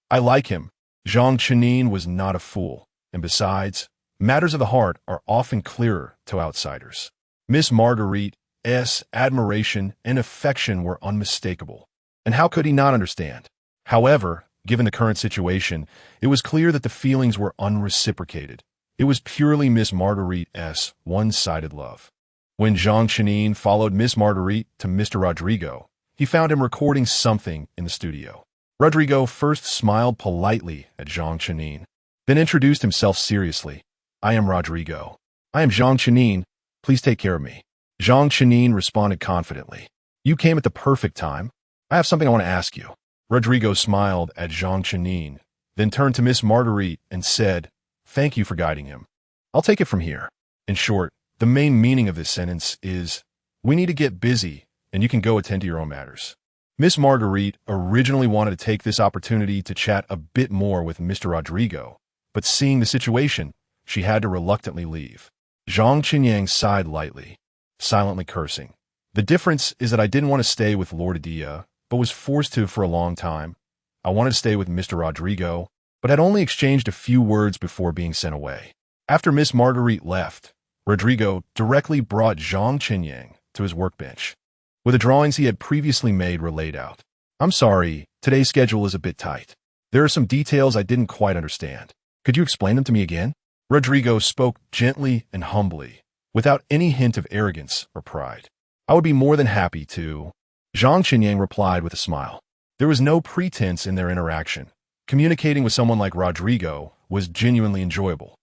I like him. Zhang Chenin was not a fool, and besides, matters of the heart are often clearer to outsiders. Miss Marguerite's admiration and affection were unmistakable, and how could he not understand? However, given the current situation, it was clear that the feelings were unreciprocated. It was purely Miss Marguerite's one-sided love. When Zhang Chenin followed Miss Marguerite to Mr. Rodrigo, he found him recording something in the studio. Rodrigo first smiled politely at Zhang Chenin, then introduced himself seriously. I am Rodrigo. I am Zhang Chenin. Please take care of me. Zhang Chenin responded confidently. You came at the perfect time. I have something I want to ask you. Rodrigo smiled at Zhang Chenin, then turned to Miss Marguerite and said, Thank you for guiding him. I'll take it from here. In short, the main meaning of this sentence is, we need to get busy, and you can go attend to your own matters. Miss Marguerite originally wanted to take this opportunity to chat a bit more with Mr. Rodrigo, but seeing the situation, she had to reluctantly leave. Zhang Chenin sighed lightly, silently cursing. The difference is that I didn't want to stay with Lord.It, but was forced to for a long time. I wanted to stay with Mr. Rodrigo, but had only exchanged a few words before being sent away. After Miss Marguerite left, Rodrigo directly brought Zhang Chenin to his workbench, where the drawings he had previously made were laid out. I'm sorry, today's schedule is a bit tight. There are some details I didn't quite understand. Could you explain them to me again? Rodrigo spoke gently and humbly, without any hint of arrogance or pride. I would be more than happy to. Zhang Chenin replied with a smile. There was no pretense in their interaction. Communicating with someone like Rodrigo was genuinely enjoyable.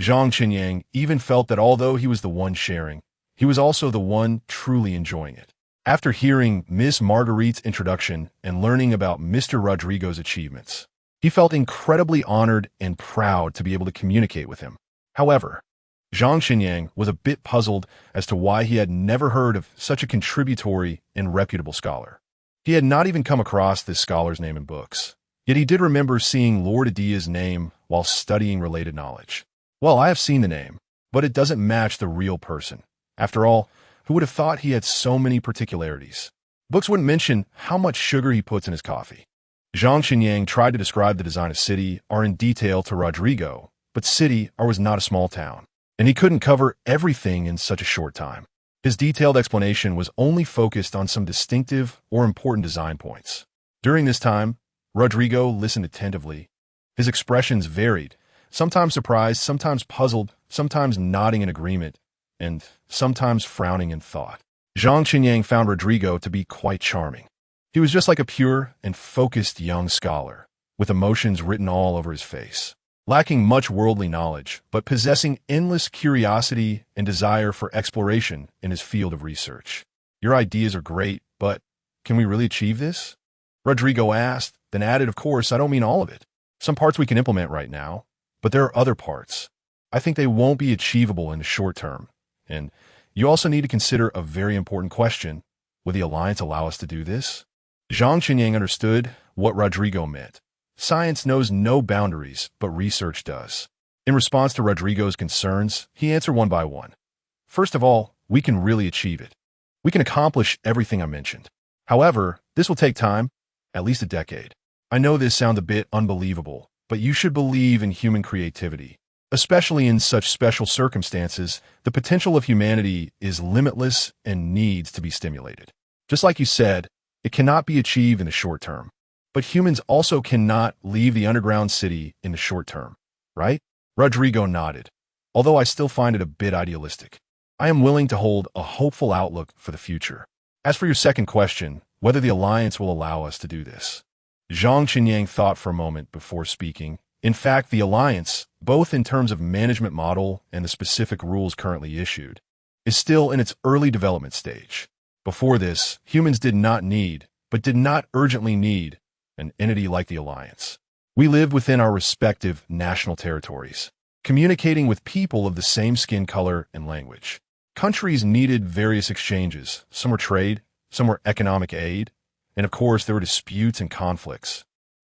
Zhang Chenin even felt that although he was the one sharing, he was also the one truly enjoying it. After hearing Miss Marguerite's introduction and learning about Mr. Rodrigo's achievements, he felt incredibly honored and proud to be able to communicate with him. However, Zhang Chenin was a bit puzzled as to why he had never heard of such a contributory and reputable scholar. He had not even come across this scholar's name in books, yet he did remember seeing Lord.It's name while studying related knowledge. Well, I have seen the name, but it doesn't match the real person. After all, who would have thought he had so many particularities? Books wouldn't mention how much sugar he puts in his coffee. Zhang Chenin tried to describe the design of City R in detail to Rodrigo, but City R was not a small town, and he couldn't cover everything in such a short time. His detailed explanation was only focused on some distinctive or important design points. During this time, Rodrigo listened attentively. His expressions varied, sometimes surprised, sometimes puzzled, sometimes nodding in agreement, and sometimes frowning in thought. Zhang Chenin found Rodrigo to be quite charming. He was just like a pure and focused young scholar, with emotions written all over his face. Lacking much worldly knowledge, but possessing endless curiosity and desire for exploration in his field of research. Your ideas are great, but can we really achieve this? Rodrigo asked, then added, of course, I don't mean all of it. Some parts we can implement right now, but there are other parts. I think they won't be achievable in the short term. And you also need to consider a very important question. Will the Alliance allow us to do this? Zhang Chenin understood what Rodrigo meant. Science knows no boundaries, but research does. In response to Rodrigo's concerns, he answered one by one. First of all, we can really achieve it. We can accomplish everything I mentioned. However, this will take time, at least a decade. I know this sounds a bit unbelievable, but you should believe in human creativity. Especially in such special circumstances, the potential of humanity is limitless and needs to be stimulated. Just like you said, it cannot be achieved in the short term. But humans also cannot leave the underground city in the short term, right? Rodrigo nodded. Although I still find it a bit idealistic, I am willing to hold a hopeful outlook for the future. As for your second question, whether the Alliance will allow us to do this, Zhang Chenin thought for a moment before speaking. In fact, the Alliance, both in terms of management model and the specific rules currently issued, is still in its early development stage. Before this, humans did not urgently need, an entity like the Alliance. We live within our respective national territories, communicating with people of the same skin color and language. Countries needed various exchanges. Some were trade, some were economic aid, and of course there were disputes and conflicts.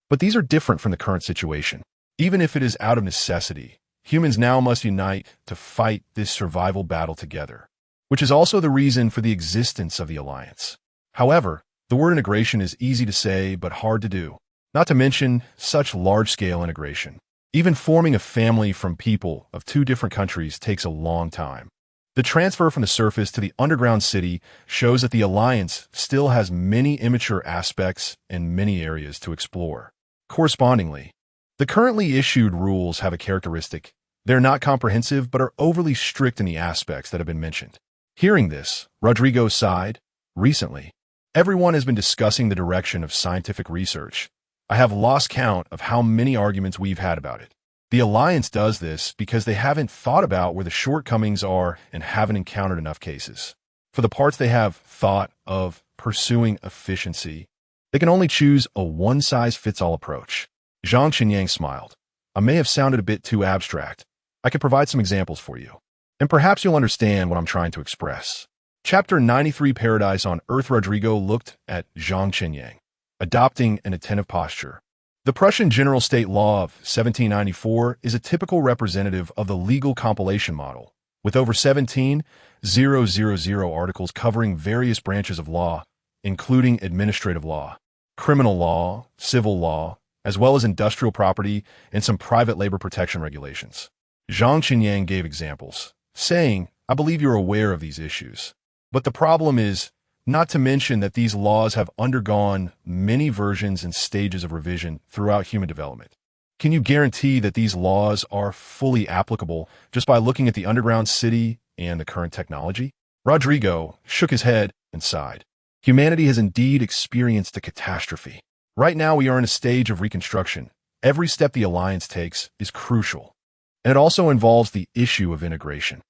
But these are different from the current situation. Even if it is out of necessity, humans now must unite to fight this survival battle together, which is also the reason for the existence of the Alliance. However, the word integration is easy to say but hard to do, not to mention such large-scale integration. Even forming a family from people of two different countries takes a long time. The transfer from the surface to the underground city shows that the Alliance still has many immature aspects and many areas to explore. Correspondingly, the currently issued rules have a characteristic. They're not comprehensive but are overly strict in the aspects that have been mentioned. Hearing this, Rodrigo sighed. Recently, everyone has been discussing the direction of scientific research. I have lost count of how many arguments we've had about it. The Alliance does this because they haven't thought about where the shortcomings are and haven't encountered enough cases. For the parts they have thought of pursuing efficiency, they can only choose a one-size-fits-all approach. Zhang Qinyang smiled. I may have sounded a bit too abstract. I could provide some examples for you, and perhaps you'll understand what I'm trying to express. Chapter 93 Paradise on Earth. Rodrigo looked at Zhang Qinyang, adopting an attentive posture. The Prussian General State Law of 1794 is a typical representative of the legal compilation model, with over 17,000 articles covering various branches of law, including administrative law, criminal law, civil law, as well as industrial property and some private labor protection regulations. Zhang Qinyang gave examples, saying, I believe you're aware of these issues. But the problem is, not to mention that these laws have undergone many versions and stages of revision throughout human development. Can you guarantee that these laws are fully applicable just by looking at the underground city and the current technology? Rodrigo shook his head and sighed. Humanity has indeed experienced a catastrophe. Right now we are in a stage of reconstruction. Every step the Alliance takes is crucial. And it also involves the issue of integration.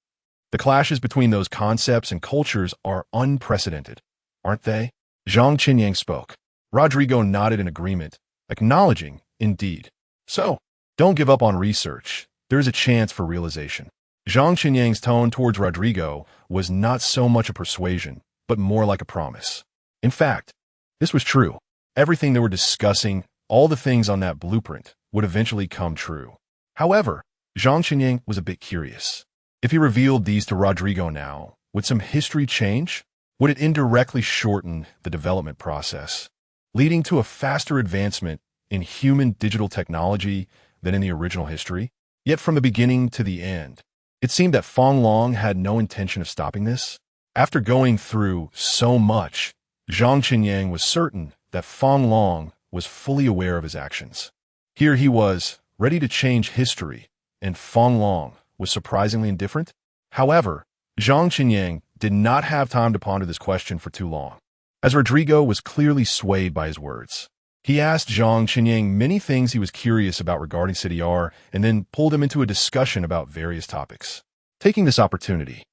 The clashes between those concepts and cultures are unprecedented, aren't they? Zhang Qinyang spoke. Rodrigo nodded in agreement, acknowledging, indeed. So, don't give up on research. There is a chance for realization. Zhang Qinyang's tone towards Rodrigo was not so much a persuasion, but more like a promise. In fact, this was true. Everything they were discussing, all the things on that blueprint, would eventually come true. However, Zhang Qinyang was a bit curious. If he revealed these to Rodrigo now, would some history change? Would it indirectly shorten the development process, leading to a faster advancement in human digital technology than in the original history? Yet from the beginning to the end, it seemed that Fong Long had no intention of stopping this. After going through so much, Zhang Qinyang was certain that Fong Long was fully aware of his actions. Here he was, ready to change history, and Fong Long was surprisingly indifferent. However, Zhang Qinyang did not have time to ponder this question for too long, as Rodrigo was clearly swayed by his words. He asked Zhang Qinyang many things he was curious about regarding City R, and then pulled him into a discussion about various topics. Taking this opportunity,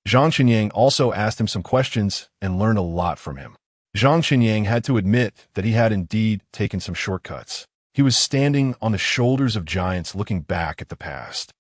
Zhang Qinyang also asked him some questions and learned a lot from him. Zhang Qinyang had to admit that he had indeed taken some shortcuts. He was standing on the shoulders of giants looking back at the past.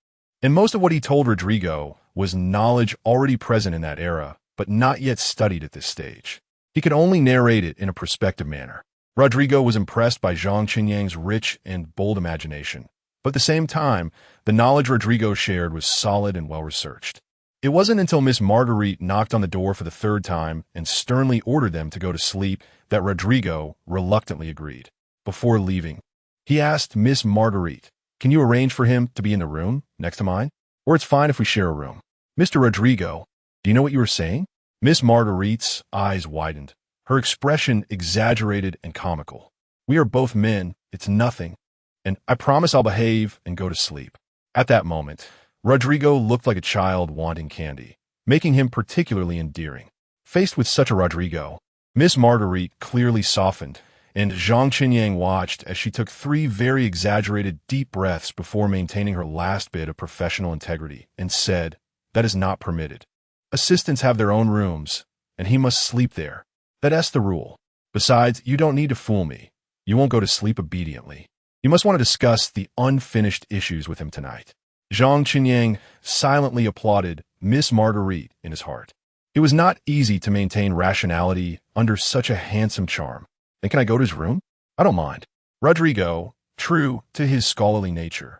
And most of what he told Rodrigo was knowledge already present in that era, but not yet studied at this stage. He could only narrate it in a perspective manner. Rodrigo was impressed by Zhang Qinyang's rich and bold imagination, but at the same time, the knowledge Rodrigo shared was solid and well-researched. It wasn't until Miss Marguerite knocked on the door for the third time and sternly ordered them to go to sleep that Rodrigo reluctantly agreed. Before leaving, he asked Miss Marguerite, "Can you arrange for him to be in the room next to mine? Or it's fine if we share a room." "Mr. Rodrigo, do you know what you were saying?" Miss Marguerite's eyes widened, her expression exaggerated and comical. "We are both men, it's nothing, and I promise I'll behave and go to sleep." At that moment, Rodrigo looked like a child wanting candy, making him particularly endearing. Faced with such a Rodrigo, Miss Marguerite clearly softened, and Zhang Qinyang watched as she took 3 very exaggerated deep breaths before maintaining her last bit of professional integrity and said, "That is not permitted. Assistants have their own rooms, and he must sleep there. That's the rule. Besides, you don't need to fool me. You won't go to sleep obediently. You must want to discuss the unfinished issues with him tonight. Zhang Qinyang silently applauded Miss Marguerite in his heart. It was not easy to maintain rationality under such a handsome charm. Then can I go to his room? I don't mind. Rodrigo, true to his scholarly nature,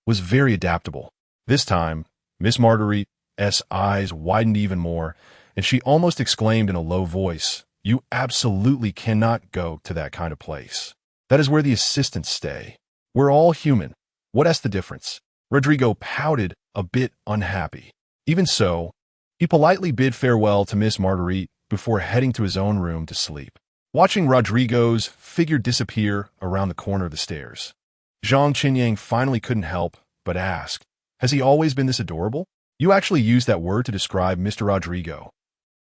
was very adaptable. This time, Miss Marguerite's eyes widened even more, and she almost exclaimed in a low voice, "You absolutely cannot go to that kind of place. That is where the assistants stay. We're all human. What's the difference?" Rodrigo pouted, a bit unhappy. Even so, he politely bid farewell to Miss Marguerite before heading to his own room to sleep. Watching Rodrigo's figure disappear around the corner of the stairs, Zhang Qinyang finally couldn't help but ask, "Has he always been this adorable?" "You actually used that word to describe Mr. Rodrigo,"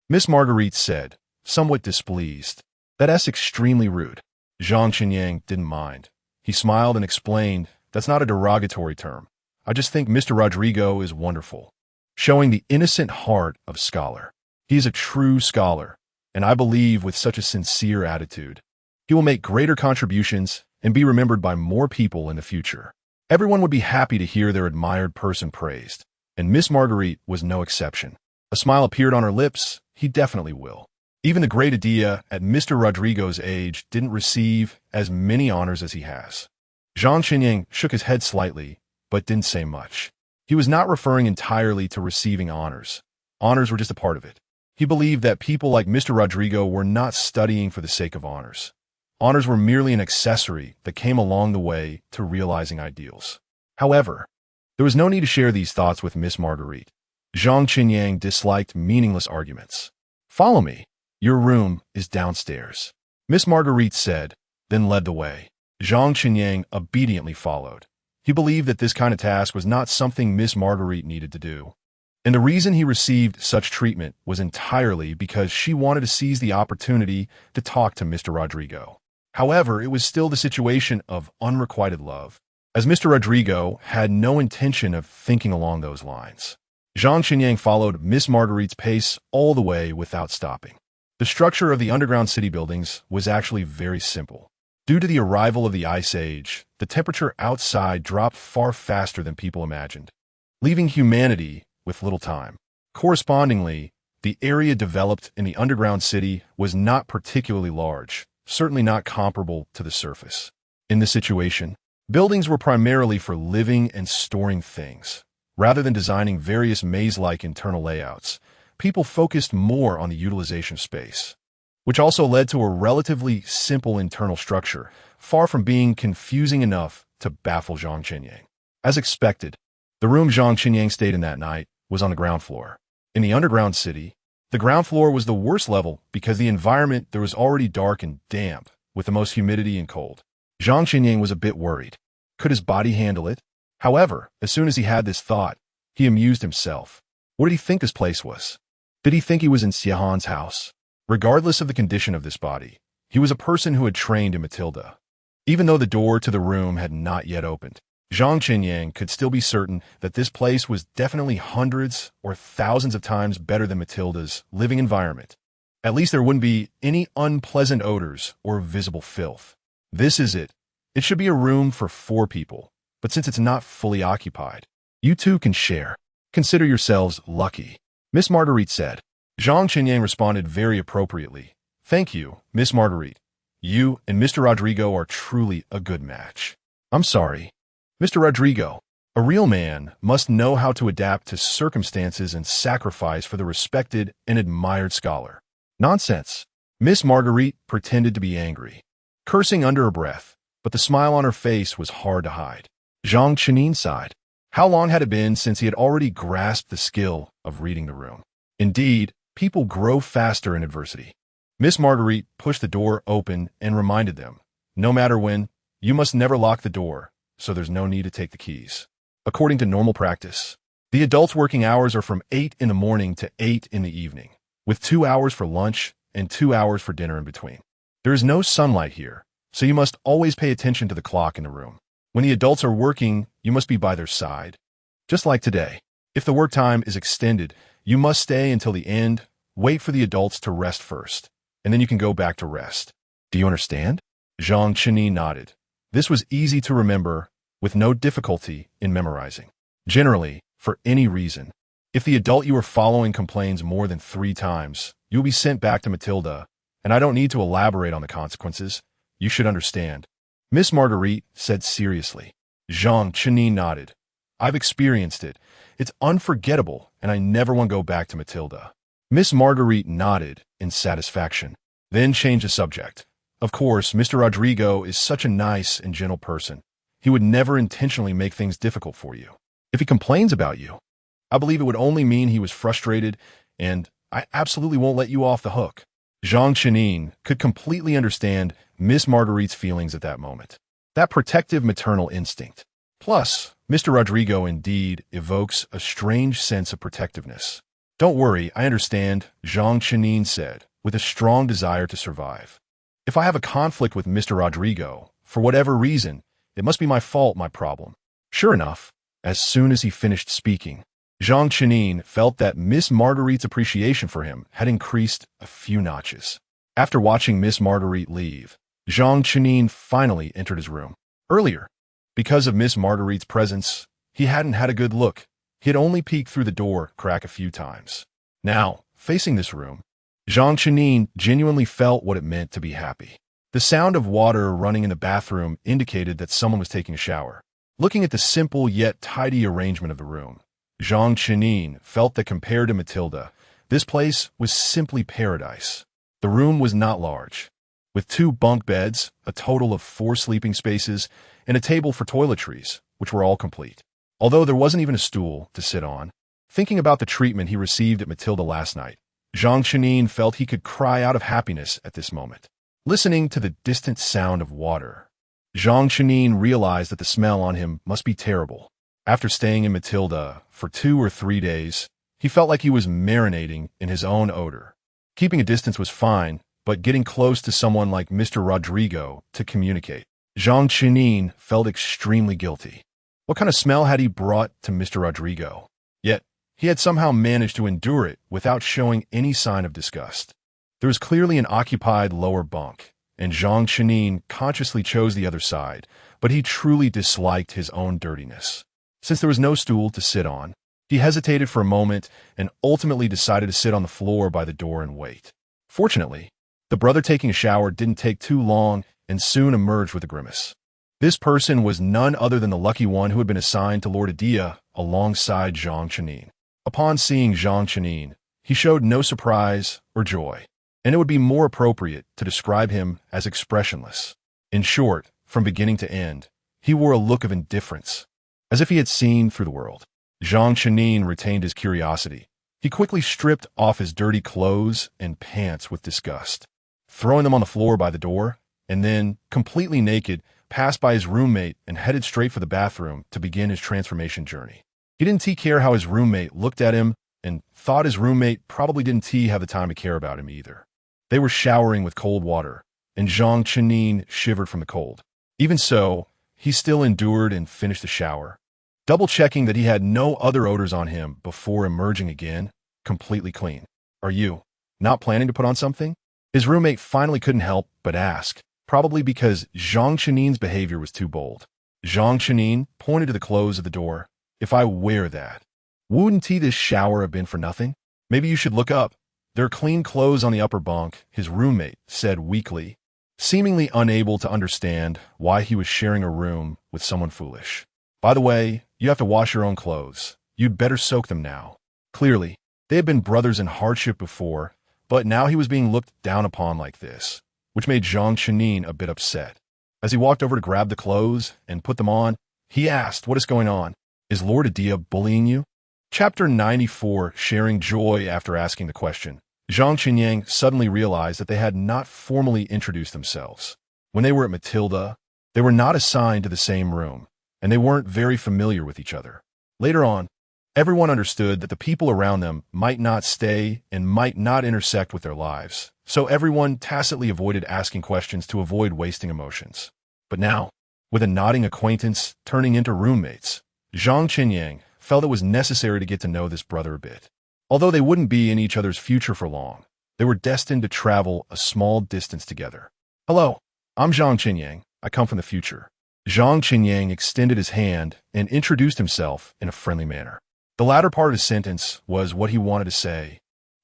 Miss Marguerite said, somewhat displeased. "That's extremely rude." Zhang Qinyang didn't mind. He smiled and explained, "That's not a derogatory term. I just think Mr. Rodrigo is wonderful," showing the innocent heart of a scholar. He is a true scholar, and I believe with such a sincere attitude, he will make greater contributions and be remembered by more people in the future. Everyone would be happy to hear their admired person praised, and Miss Marguerite was no exception. A smile appeared on her lips. He definitely will. Even the great idea at Mr. Rodrigo's age didn't receive as many honors as he has. Zhang Qinyang shook his head slightly, but didn't say much. He was not referring entirely to receiving honors. Honors were just a part of it. He believed that people like Mr. Rodrigo were not studying for the sake of honors. Honors were merely an accessory that came along the way to realizing ideals. However, there was no need to share these thoughts with Miss Marguerite. Zhang Qinyang disliked meaningless arguments. "Follow me. Your room is downstairs," Miss Marguerite said, then led the way. Zhang Qinyang obediently followed. He believed that this kind of task was not something Miss Marguerite needed to do. And the reason he received such treatment was entirely because she wanted to seize the opportunity to talk to Mr. Rodrigo. However, it was still the situation of unrequited love, as Mr. Rodrigo had no intention of thinking along those lines. Zhang Qinyang followed Miss Marguerite's pace all the way without stopping. The structure of the underground city buildings was actually very simple. Due to the arrival of the Ice Age, the temperature outside dropped far faster than people imagined, leaving humanity with little time. Correspondingly, the area developed in the underground city was not particularly large, certainly not comparable to the surface. In this situation, buildings were primarily for living and storing things. Rather than designing various maze-like internal layouts, people focused more on the utilization of space, which also led to a relatively simple internal structure, far from being confusing enough to baffle Zhang Qinyang. As expected, the room Zhang Qinyang stayed in that night was on the ground floor. In the underground city, the ground floor was the worst level because the environment there was already dark and damp, with the most humidity and cold. Zhang Qinyang was a bit worried. Could his body handle it? However, as soon as he had this thought, he amused himself. What did he think this place was? Did he think he was in Xiahan's house? Regardless of the condition of this body, he was a person who had trained in Matilda. Even though the door to the room had not yet opened, Zhang Qinyang could still be certain that this place was definitely hundreds or thousands of times better than Matilda's living environment. At least there wouldn't be any unpleasant odors or visible filth. This is it. It should be a room for 4 people, but since it's not fully occupied, you two can share. Consider yourselves lucky, Miss Marguerite said. Zhang Qinyang responded very appropriately. "Thank you, Miss Marguerite. You and Mr. Rodrigo are truly a good match." "I'm sorry. Mr. Rodrigo, a real man must know how to adapt to circumstances and sacrifice for the respected and admired scholar." "Nonsense." Miss Marguerite pretended to be angry, cursing under her breath, but the smile on her face was hard to hide. Zhang Qinyang sighed. How long had it been since he had already grasped the skill of reading the room? Indeed, people grow faster in adversity. Miss Marguerite pushed the door open and reminded them, "No matter when, you must never lock the door, so there's no need to take the keys." According to normal practice, the adults' working hours are from 8 in the morning to 8 in the evening, with 2 hours for lunch and 2 hours for dinner in between. There is no sunlight here, so you must always pay attention to the clock in the room. When the adults are working, you must be by their side. Just like today, if the work time is extended, you must stay until the end, wait for the adults to rest first, and then you can go back to rest. Do you understand? Zhang Chenyi nodded. This was easy to remember, with no difficulty in memorizing. Generally, for any reason, if the adult you are following complains more than 3 times, you will be sent back to Matilda, and I don't need to elaborate on the consequences. You should understand. Miss Marguerite said seriously. Zhang Chenyi nodded. I've experienced it. It's unforgettable, and I never want to go back to Matilda. Miss Marguerite nodded in satisfaction, then changed the subject. Of course, Mr. Rodrigo is such a nice and gentle person. He would never intentionally make things difficult for you. If he complains about you, I believe it would only mean he was frustrated, and I absolutely won't let you off the hook. Zhang Chenyi could completely understand Miss Marguerite's feelings at that moment. That protective maternal instinct. Plus, Mr. Rodrigo indeed evokes a strange sense of protectiveness. Don't worry, I understand, Zhang Chenyi said, with a strong desire to survive. If I have a conflict with Mr. Rodrigo, for whatever reason, it must be my fault, my problem. Sure enough, as soon as he finished speaking, Zhang Chenyi felt that Miss Marguerite's appreciation for him had increased a few notches. After watching Miss Marguerite leave, Zhang Chenyi finally entered his room. Earlier, because of Miss Marguerite's presence, he hadn't had a good look. He had only peeked through the door crack a few times. Now, facing this room, Zhang Chenyi genuinely felt what it meant to be happy. The sound of water running in the bathroom indicated that someone was taking a shower. Looking at the simple yet tidy arrangement of the room, Zhang Chenyi felt that compared to Matilda, this place was simply paradise. The room was not large. With 2 bunk beds, a total of 4 sleeping spaces, and a table for toiletries, which were all complete. Although there wasn't even a stool to sit on, thinking about the treatment he received at Matilda last night, Zhang Chenyi felt he could cry out of happiness at this moment. Listening to the distant sound of water, Zhang Chenyi realized that the smell on him must be terrible. After staying in Matilda for 2 or 3 days, he felt like he was marinating in his own odor. Keeping a distance was fine, but getting close to someone like Mr. Rodrigo to communicate, Zhang Chenyi felt extremely guilty. What kind of smell had he brought to Mr. Rodrigo? Yet, he had somehow managed to endure it without showing any sign of disgust. There was clearly an occupied lower bunk, and Zhang Chenyi consciously chose the other side, but he truly disliked his own dirtiness. Since there was no stool to sit on, he hesitated for a moment and ultimately decided to sit on the floor by the door and wait. Fortunately, the brother taking a shower didn't take too long and soon emerged with a grimace. This person was none other than the lucky one who had been assigned to Lord Adia alongside Zhang Chenyi. Upon seeing Zhang Chenyi, he showed no surprise or joy, and it would be more appropriate to describe him as expressionless. In short, from beginning to end, he wore a look of indifference, as if he had seen through the world. Zhang Chenyi retained his curiosity. He quickly stripped off his dirty clothes and pants with disgust, throwing them on the floor by the door, and then, completely naked, passed by his roommate and headed straight for the bathroom to begin his transformation journey. He didn't care how his roommate looked at him and thought his roommate probably didn't have the time to care about him either. They were showering with cold water, and Zhang Chenyi shivered from the cold. Even so, he still endured and finished the shower, double-checking that he had no other odors on him before emerging again, completely clean. Are you not planning to put on something? His roommate finally couldn't help but ask, probably because Zhang Chenyi's behavior was too bold. Zhang Chenyi pointed to the clothes of the door. If I wear that, wouldn't this shower have been for nothing? Maybe you should look up. There are clean clothes on the upper bunk, his roommate said weakly, seemingly unable to understand why he was sharing a room with someone foolish. By the way, you have to wash your own clothes. You'd better soak them now. Clearly, they had been brothers in hardship before, but now he was being looked down upon like this, which made Zhang Chenyi a bit upset. As he walked over to grab the clothes and put them on, he asked, "What is going on? Is Lord Adia bullying you?" Chapter 94, Sharing Joy After Asking the Question. Zhang Chenyi suddenly realized that they had not formally introduced themselves. When they were at Matilda, they were not assigned to the same room, and they weren't very familiar with each other. Later on, everyone understood that the people around them might not stay and might not intersect with their lives, so everyone tacitly avoided asking questions to avoid wasting emotions. But now, with a nodding acquaintance turning into roommates, Zhang Chenyi felt it was necessary to get to know this brother a bit. Although they wouldn't be in each other's future for long, they were destined to travel a small distance together. "Hello," I'm Zhang Qinyang. I come from the future. Zhang Qinyang extended his hand and introduced himself in a friendly manner. The latter part of his sentence was what he wanted to say,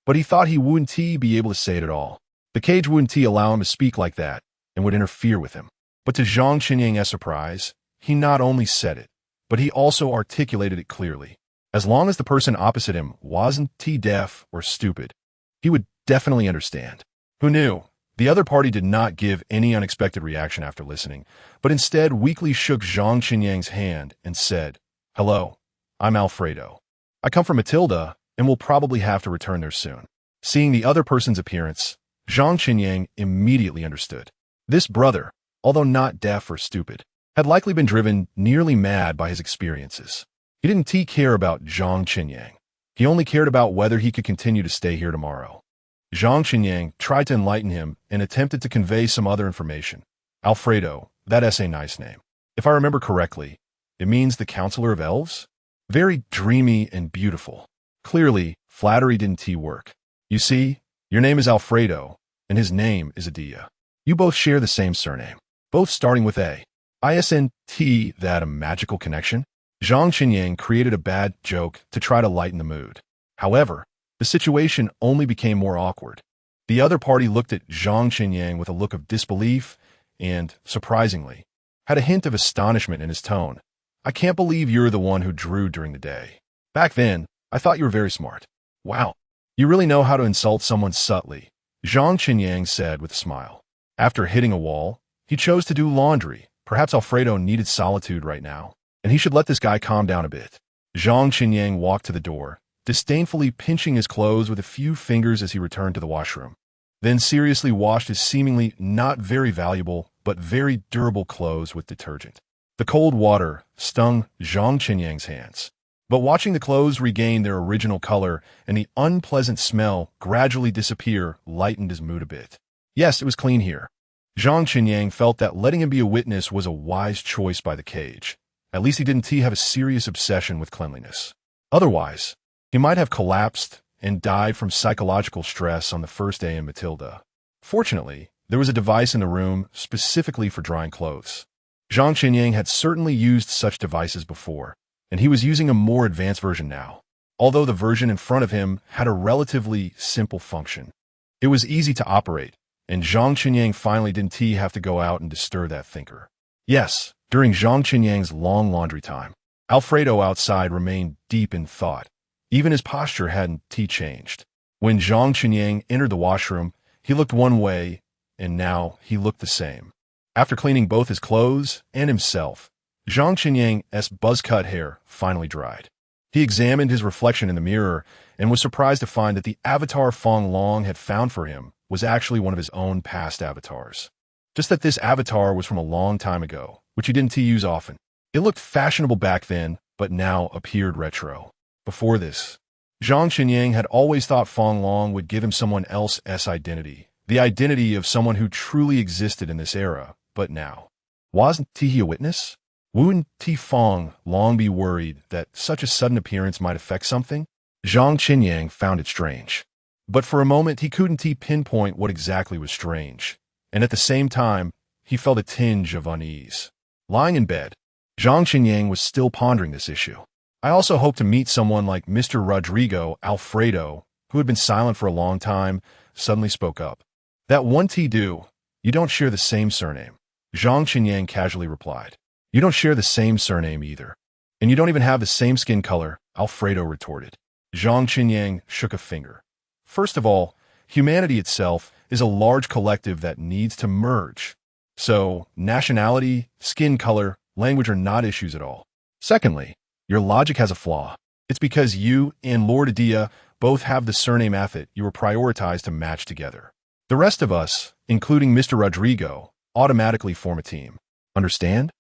but he thought he wouldn't be able to say it at all. The cage wouldn't allow him to speak like that and would interfere with him. But to Zhang Qinyang's surprise, he not only said it, but he also articulated it clearly. As long as the person opposite him wasn't deaf or stupid, he would definitely understand. Who knew? The other party did not give any unexpected reaction after listening, but instead weakly shook Zhang Qinyang's hand and said, "Hello, I'm Alfredo. I come from Matilda and will probably have to return there soon." Seeing the other person's appearance, Zhang Qinyang immediately understood. This brother, although not deaf or stupid, had likely been driven nearly mad by his experiences. He didn't care about Zhang Qinyang. He only cared about whether he could continue to stay here tomorrow. Zhang Qinyang tried to enlighten him and attempted to convey some other information. Alfredo, that's a nice name. If I remember correctly, it means the Counselor of Elves? Very dreamy and beautiful. Clearly, flattery didn't work. You see, your name is Alfredo, and his name is Adia. You both share the same surname, both starting with A. Isn't that a magical connection? Zhang Qinyang created a bad joke to try to lighten the mood. However, the situation only became more awkward. The other party looked at Zhang Qinyang with a look of disbelief and, surprisingly, had a hint of astonishment in his tone. "I can't believe you're the one who drew during the day. Back then, I thought you were very smart." "Wow, you really know how to insult someone subtly," Zhang Qinyang said with a smile. After hitting a wall, he chose to do laundry. Perhaps Alfredo needed solitude right now, and he should let this guy calm down a bit. Zhang Qinyang walked to the door, disdainfully pinching his clothes with a few fingers as he returned to the washroom, then seriously washed his seemingly not very valuable but very durable clothes with detergent. The cold water stung Zhang Qinyang's hands, but watching the clothes regain their original color and the unpleasant smell gradually disappear lightened his mood a bit. Yes, it was clean here. Zhang Qinyang felt that letting him be a witness was a wise choice by the cage. At least he didn't have a serious obsession with cleanliness. Otherwise, he might have collapsed and died from psychological stress on the first day in Matilda. Fortunately, there was a device in the room specifically for drying clothes. Zhang Qinyang had certainly used such devices before, and he was using a more advanced version now. Although the version in front of him had a relatively simple function. It was easy to operate, and Zhang Qinyang finally didn't have to go out and disturb that thinker. Yes, during Zhang Qinyang's long laundry time, Alfredo outside remained deep in thought. Even his posture hadn't changed. When Zhang Qinyang entered the washroom, he looked one way, and now he looked the same. After cleaning both his clothes and himself, Zhang Qinyang's buzz-cut hair finally dried. He examined his reflection in the mirror and was surprised to find that the avatar Fong Long had found for him was actually one of his own past avatars. Just that this avatar was from a long time ago, which he didn't use often. It looked fashionable back then, but now appeared retro. Before this, Zhang Qinyang had always thought Fong Long would give him someone else's identity, the identity of someone who truly existed in this era, but now. Wasn't he a witness? Wouldn't Fong Long be worried that such a sudden appearance might affect something? Zhang Qinyang found it strange. But for a moment he couldn't pinpoint what exactly was strange, and at the same time, he felt a tinge of unease. Lying in bed, Zhang Qinyang was still pondering this issue. I also hoped to meet someone like Mr. Rodrigo Alfredo, who had been silent for a long time, suddenly spoke up. "That one do. You don't share the same surname," Zhang Qinyang casually replied. "You don't share the same surname either. And you don't even have the same skin color," Alfredo retorted. Zhang Qinyang shook a finger. First of all, humanity itself is a large collective that needs to merge. So, nationality, skin color, language are not issues at all. Secondly, your logic has a flaw. It's because you and Lord Adia both have the surname Athet you were prioritized to match together. The rest of us, including Mr. Rodrigo, automatically form a team. Understand?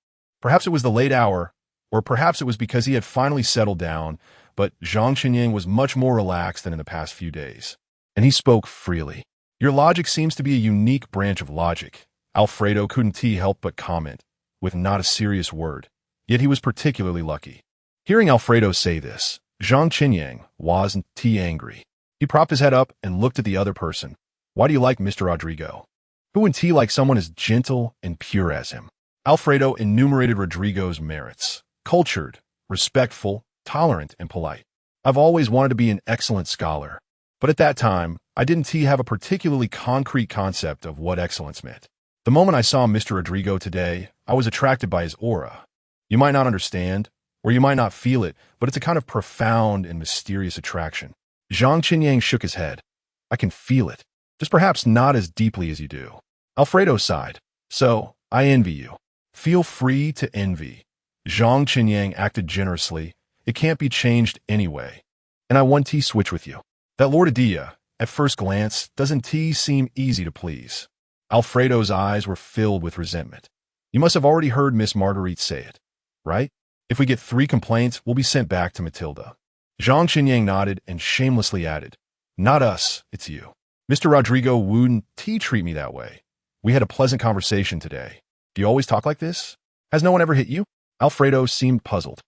Perhaps it was the late hour, or perhaps it was because he had finally settled down, but Zhang Qinyang was much more relaxed than in the past few days. And he spoke freely. "Your logic seems to be a unique branch of logic," Alfredo couldn't help but comment, with not a serious word. Yet he was particularly lucky. Hearing Alfredo say this, Zhang Qinyang wasn't angry. He propped his head up and looked at the other person. "Why do you like Mr. Rodrigo?" Who wouldn't tea like someone as gentle and pure as him? Alfredo enumerated Rodrigo's merits: cultured, respectful, tolerant, and polite. I've always wanted to be an excellent scholar, but at that time, I didn't have a particularly concrete concept of what excellence meant. The moment I saw Mr. Rodrigo today, I was attracted by his aura. You might not understand, or you might not feel it, but it's a kind of profound and mysterious attraction. Zhang Qinyang shook his head. I can feel it, just perhaps not as deeply as you do. Alfredo sighed. So, I envy you. Feel free to envy. Zhang Qinyang acted generously. It can't be changed anyway. And I want to switch with you. That Lord Adia, at first glance, doesn't seem easy to please. Alfredo's eyes were filled with resentment. You must have already heard Miss Marguerite say it, right? If we get 3 complaints, we'll be sent back to Matilda. Zhang Qinyang nodded and shamelessly added, Not us, it's you. Mr. Rodrigo wouldn't treat me that way. We had a pleasant conversation today. Do you always talk like this? Has no one ever hit you? Alfredo seemed puzzled.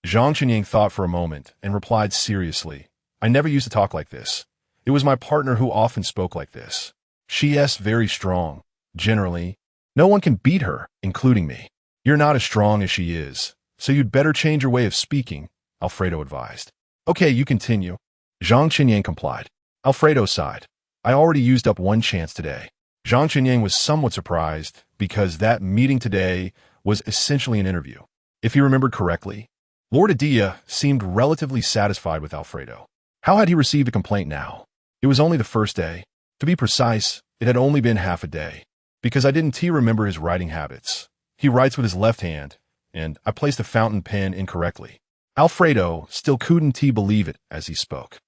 Zhang Qinyang thought for a moment and replied seriously, I never used to talk like this. It was my partner who often spoke like this. She's very strong. Generally, no one can beat her, including me. You're not as strong as she is, so you'd better change your way of speaking, Alfredo advised. Okay, you continue. Zhang Qinyang complied. Alfredo sighed. I already used up 1 chance today. Zhang Qinyang was somewhat surprised because that meeting today was essentially an interview. If he remembered correctly, Lord Adia seemed relatively satisfied with Alfredo. How had he received a complaint now? It was only the first day. To be precise, it had only been half a day, because I didn't remember his writing habits. He writes with his left hand, and I placed a fountain pen incorrectly. Alfredo still couldn't believe it as he spoke.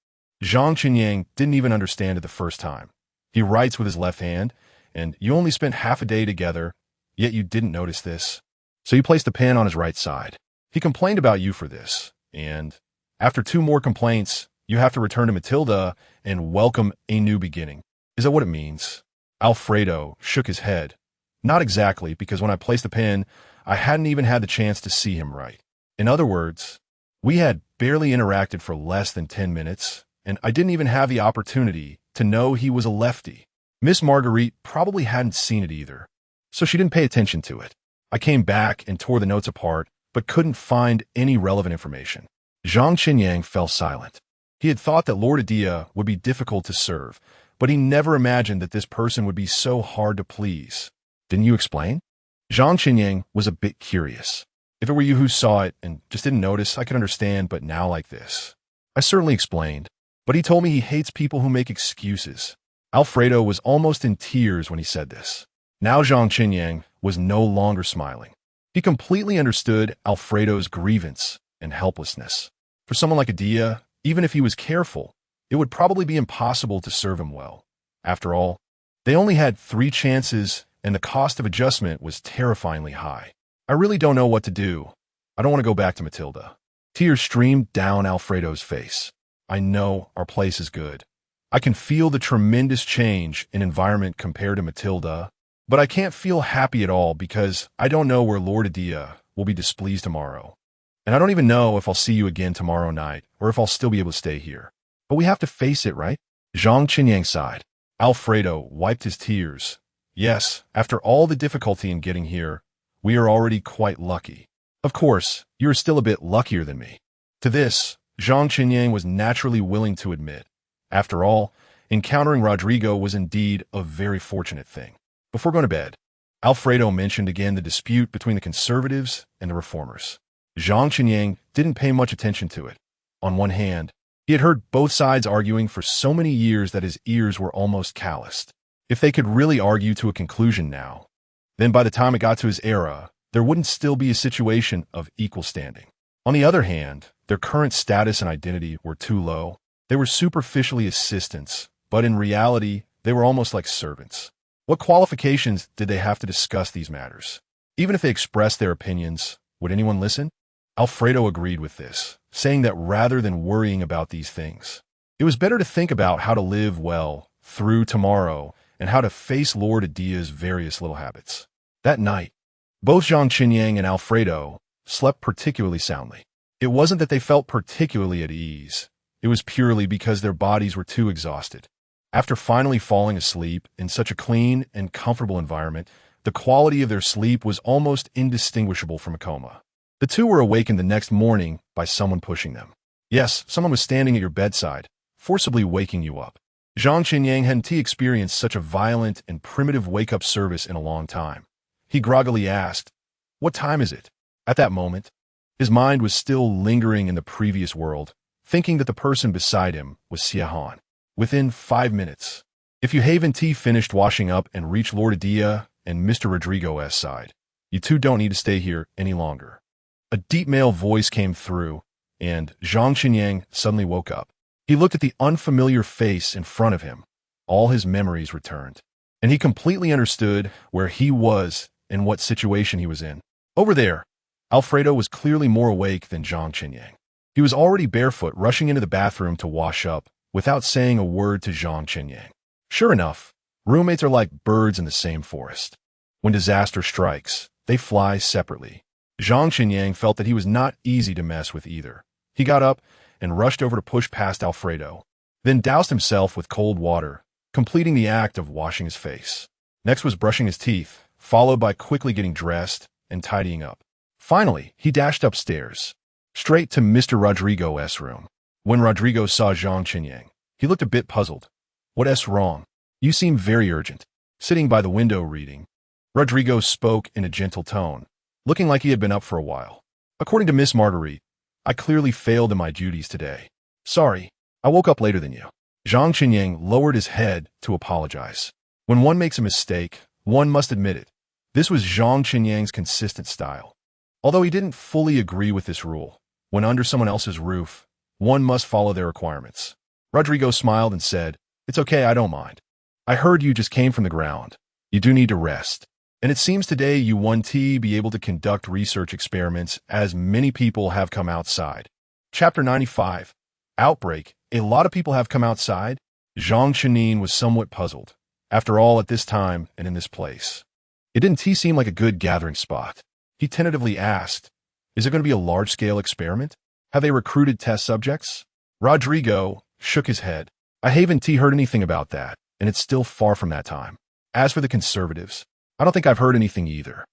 Zhang Qinyang didn't even understand it the first time. He writes with his left hand, and you only spent half a day together, yet you didn't notice this. So you placed the pen on his right side. He complained about you for this, and after 2 more complaints, you have to return to Matilda and welcome a new beginning. Is that what it means? Alfredo shook his head. Not exactly, because when I placed the pen, I hadn't even had the chance to see him write. In other words, we had barely interacted for less than 10 minutes, and I didn't even have the opportunity to know he was a lefty. Miss Marguerite probably hadn't seen it either, so she didn't pay attention to it. I came back and tore the notes apart, but couldn't find any relevant information. Zhang Qinyang fell silent. He had thought that Lord Adia would be difficult to serve, but he never imagined that this person would be so hard to please. Didn't you explain? Zhang Qinyang was a bit curious. If it were you who saw it and just didn't notice, I could understand, but now like this. I certainly explained, but he told me he hates people who make excuses. Alfredo was almost in tears when he said this. Now Zhang Qinyang was no longer smiling. He completely understood Alfredo's grievance and helplessness. For someone like Adia, even if he was careful, it would probably be impossible to serve him well. After all, they only had 3 chances, and the cost of adjustment was terrifyingly high. I really don't know what to do. I don't want to go back to Matilda. Tears streamed down Alfredo's face. I know our place is good. I can feel the tremendous change in environment compared to Matilda, but I can't feel happy at all because I don't know where Lord Adia will be displeased tomorrow. And I don't even know if I'll see you again tomorrow night or if I'll still be able to stay here. But we have to face it, right? Zhang Qinyang sighed. Alfredo wiped his tears. Yes, after all the difficulty in getting here, we are already quite lucky. Of course, you are still a bit luckier than me. To this, Zhang Qinyang was naturally willing to admit. After all, encountering Rodrigo was indeed a very fortunate thing. Before going to bed, Alfredo mentioned again the dispute between the conservatives and the reformers. Zhang Qinyang didn't pay much attention to it. On one hand, he had heard both sides arguing for so many years that his ears were almost calloused. If they could really argue to a conclusion now, then by the time it got to his era, there wouldn't still be a situation of equal standing. On the other hand, their current status and identity were too low. They were superficially assistants, but in reality, they were almost like servants. What qualifications did they have to discuss these matters? Even if they expressed their opinions, would anyone listen? Alfredo agreed with this, saying that rather than worrying about these things, it was better to think about how to live well through tomorrow and how to face Lord Adia's various little habits. That night, both Zhang Qinyang and Alfredo slept particularly soundly. It wasn't that they felt particularly at ease. It was purely because their bodies were too exhausted. After finally falling asleep in such a clean and comfortable environment, the quality of their sleep was almost indistinguishable from a coma. The two were awakened the next morning by someone pushing them. Yes, someone was standing at your bedside, forcibly waking you up. Zhang Qinyang hadn't experienced such a violent and primitive wake-up service in a long time. He groggily asked, "What time is it?" At that moment, his mind was still lingering in the previous world, thinking that the person beside him was Xiahan. Within 5 minutes, if you haven't finished washing up and reached Lord Adia and Mr. Rodrigo's side, you two don't need to stay here any longer. A deep male voice came through, and Zhang Qinyang suddenly woke up. He looked at the unfamiliar face in front of him. All his memories returned, and he completely understood where he was and what situation he was in. Over there, Alfredo was clearly more awake than Zhang Qinyang. He was already barefoot, rushing into the bathroom to wash up, without saying a word to Zhang Qinyang. Sure enough, roommates are like birds in the same forest. When disaster strikes, they fly separately. Zhang Qinyang felt that he was not easy to mess with either. He got up and rushed over to push past Alfredo, then doused himself with cold water, completing the act of washing his face. Next was brushing his teeth, followed by quickly getting dressed and tidying up. Finally, he dashed upstairs, straight to Mr. Rodrigo's room. When Rodrigo saw Zhang Qinyang, he looked a bit puzzled. "What's wrong? You seem very urgent." Sitting by the window reading, Rodrigo spoke in a gentle tone, looking like he had been up for a while. "According to Miss Marguerite, I clearly failed in my duties today. Sorry, I woke up later than you." Zhang Qinyang lowered his head to apologize. When one makes a mistake, one must admit it. This was Zhang Qinyang's consistent style. Although he didn't fully agree with this rule, when under someone else's roof, one must follow their requirements. Rodrigo smiled and said, "It's okay, I don't mind. I heard you just came from the ground. You do need to rest. And it seems today you won't be able to conduct research experiments as many people have come outside." Chapter 95. Outbreak. A lot of people have come outside? Zhang Qinyang was somewhat puzzled. After all, at this time and in this place, it didn't seem like a good gathering spot. He tentatively asked, "Is it going to be a large-scale experiment? Have they recruited test subjects?" Rodrigo shook his head. "I haven't heard anything about that, and it's still far from that time. As for the conservatives, I don't think I've heard anything either."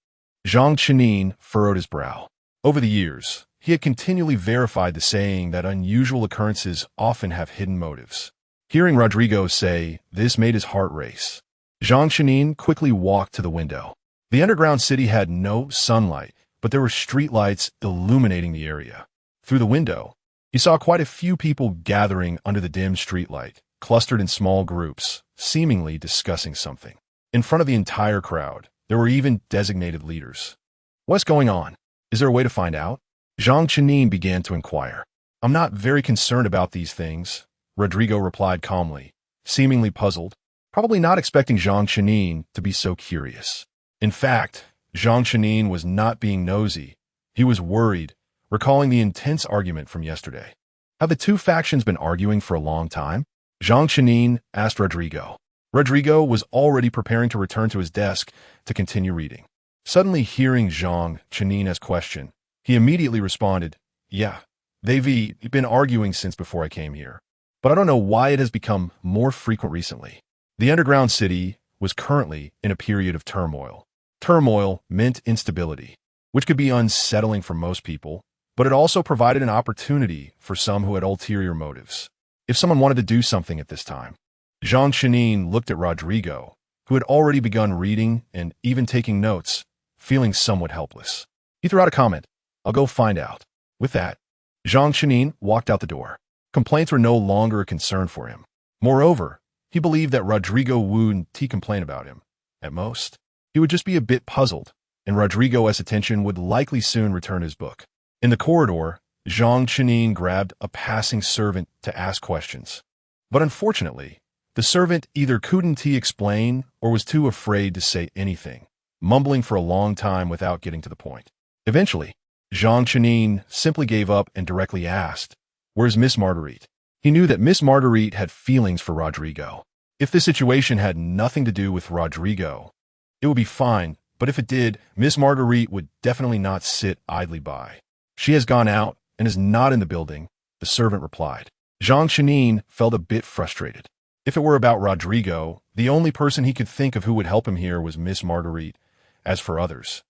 Zhang Qinyang furrowed his brow. Over the years, he had continually verified the saying that unusual occurrences often have hidden motives. Hearing Rodrigo say this made his heart race. Zhang Qinyang quickly walked to the window. The underground city had no sunlight, but there were streetlights illuminating the area. Through the window, he saw quite a few people gathering under the dim streetlight, clustered in small groups, seemingly discussing something. In front of the entire crowd, there were even designated leaders. "What's going on? Is there a way to find out?" Zhang Qinyang began to inquire. "I'm not very concerned about these things," Rodrigo replied calmly, seemingly puzzled, probably not expecting Zhang Qinyang to be so curious. In fact, Zhang Qinyang was not being nosy. He was worried, recalling the intense argument from yesterday. "Have the two factions been arguing for a long time?" Zhang Qinyang asked Rodrigo. Rodrigo was already preparing to return to his desk to continue reading. Suddenly hearing Zhang Qinyang's question, he immediately responded, "Yeah, they've been arguing since before I came here. But I don't know why it has become more frequent recently." The underground city was currently in a period of turmoil. Turmoil meant instability, which could be unsettling for most people, but it also provided an opportunity for some who had ulterior motives. If someone wanted to do something at this time, Zhang Qinyang looked at Rodrigo, who had already begun reading and even taking notes, feeling somewhat helpless. He threw out a comment, "I'll go find out." With that, Zhang Qinyang walked out the door. Complaints were no longer a concern for him. Moreover, he believed that Rodrigo wouldn't complain about him. At most, he would just be a bit puzzled, and Rodrigo's attention would likely soon return to his book. In the corridor, Zhang Qinyang grabbed a passing servant to ask questions. But unfortunately, the servant either couldn't explain or was too afraid to say anything, mumbling for a long time without getting to the point. Eventually, Zhang Qinyang simply gave up and directly asked, "Where's Miss Marguerite?" He knew that Miss Marguerite had feelings for Rodrigo. If this situation had nothing to do with Rodrigo, it would be fine, but if it did, Miss Marguerite would definitely not sit idly by. "She has gone out and is not in the building," the servant replied. Zhang Qinyang felt a bit frustrated. If it were about Rodrigo, the only person he could think of who would help him here was Miss Marguerite. As for others,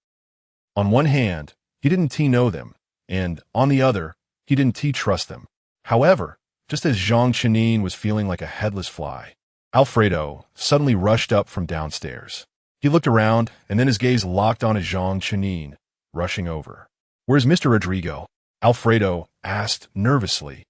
on one hand, he didn't know them, and on the other, he didn't trust them. However, just as Zhang Chenin was feeling like a headless fly, Alfredo suddenly rushed up from downstairs. He looked around, and then his gaze locked on Zhang Chenin, rushing over. "Where's Mr. Rodrigo?" Alfredo asked nervously,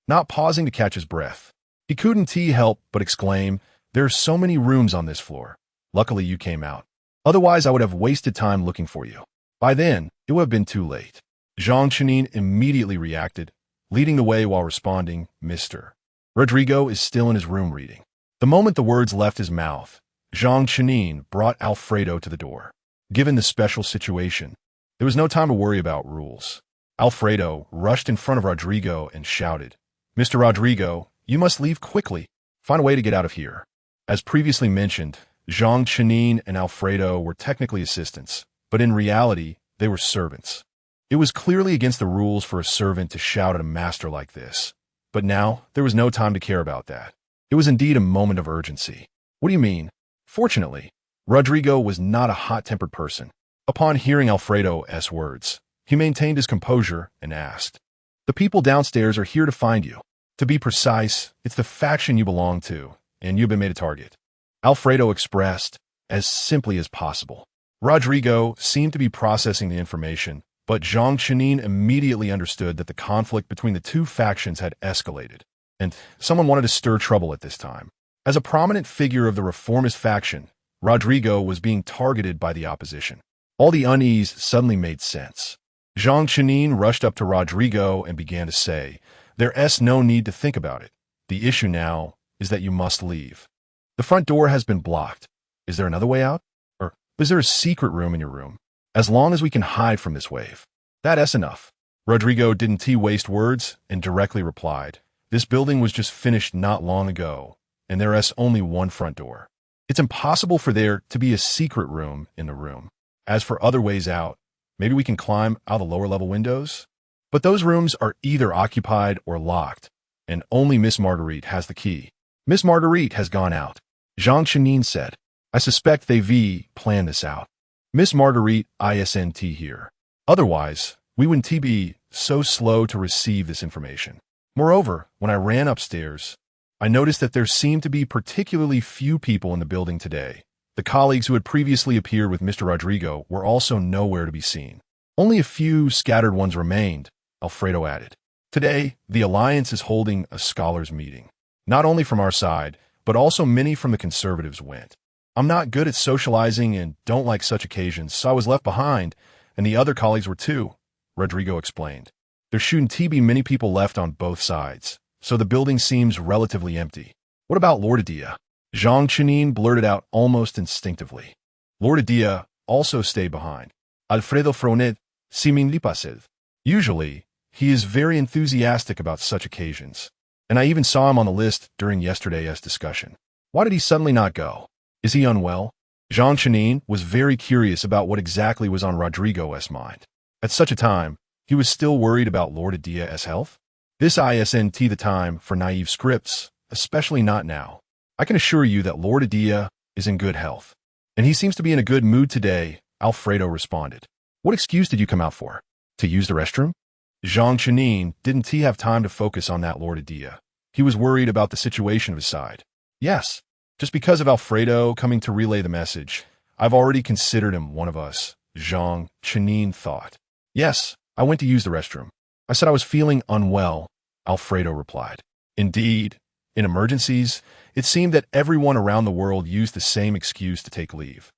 not pausing to catch his breath. He couldn't help but exclaim, "There's so many rooms on this floor. Luckily you came out. Otherwise I would have wasted time looking for you. By then, it would have been too late." Zhang Chenin immediately reacted, leading the way while responding, "Mr. Rodrigo is still in his room reading." The moment the words left his mouth, Zhang Chenin brought Alfredo to the door. Given the special situation, there was no time to worry about rules. Alfredo rushed in front of Rodrigo and shouted, "Mr. Rodrigo, you must leave quickly. Find a way to get out of here." As previously mentioned, Zhang Chenin and Alfredo were technically assistants, but in reality, they were servants. It was clearly against the rules for a servant to shout at a master like this. But now, there was no time to care about that. It was indeed a moment of urgency. "What do you mean?" Fortunately, Rodrigo was not a hot-tempered person. Upon hearing Alfredo's words, he maintained his composure and asked, "The people downstairs are here to find you. To be precise, it's the faction you belong to, and you've been made a target." Alfredo expressed as simply as possible. Rodrigo seemed to be processing the information, but Zhang Chenin immediately understood that the conflict between the two factions had escalated, and someone wanted to stir trouble at this time. As a prominent figure of the reformist faction, Rodrigo was being targeted by the opposition. All the unease suddenly made sense. Zhang Chenin rushed up to Rodrigo and began to say, "There's no need to think about it. The issue now is that you must leave. The front door has been blocked. Is there another way out? Or is there a secret room in your room? As long as we can hide from this wave. That's enough." Rodrigo didn't waste words and directly replied, "This building was just finished not long ago, and there's only one front door. It's impossible for there to be a secret room in the room. As for other ways out, maybe we can climb out the lower level windows? But those rooms are either occupied or locked, and only Miss Marguerite has the key." "Miss Marguerite has gone out," Zhang Chenin said. "I suspect they've planned this out. Miss Marguerite isn't here. Otherwise, we wouldn't be so slow to receive this information. Moreover, when I ran upstairs, I noticed that there seemed to be particularly few people in the building today. The colleagues who had previously appeared with Mr. Rodrigo were also nowhere to be seen. Only a few scattered ones remained," Alfredo added. "Today, the Alliance is holding a scholars' meeting. Not only from our side, but also many from the conservatives went. I'm not good at socializing and don't like such occasions, so I was left behind, and the other colleagues were too," Rodrigo explained. "There shouldn't be many people left on both sides, so the building seems relatively empty." "What about Lord-It?" Zhang Chenin blurted out almost instinctively. "Lord-It also stayed behind. Alfredo Fronet, seeming lipassive. Usually, he is very enthusiastic about such occasions, and I even saw him on the list during yesterday's discussion. Why did he suddenly not go? Is he unwell?" Zhang Chenin was very curious about what exactly was on Rodrigo's mind. At such a time, he was still worried about Lord-It's health? This isn't the time for naive scripts, especially not now. "I can assure you that Lord-It is in good health, and he seems to be in a good mood today," Alfredo responded. "What excuse did you come out for? To use the restroom?" Zhang Chenin didn't have time to focus on that Lord-It. He was worried about the situation of his side. "Yes. Just because of Alfredo coming to relay the message, I've already considered him one of us," Zhang Chenin thought. "Yes, I went to use the restroom. I said I was feeling unwell," Alfredo replied. Indeed, in emergencies, it seemed that everyone around the world used the same excuse to take leave.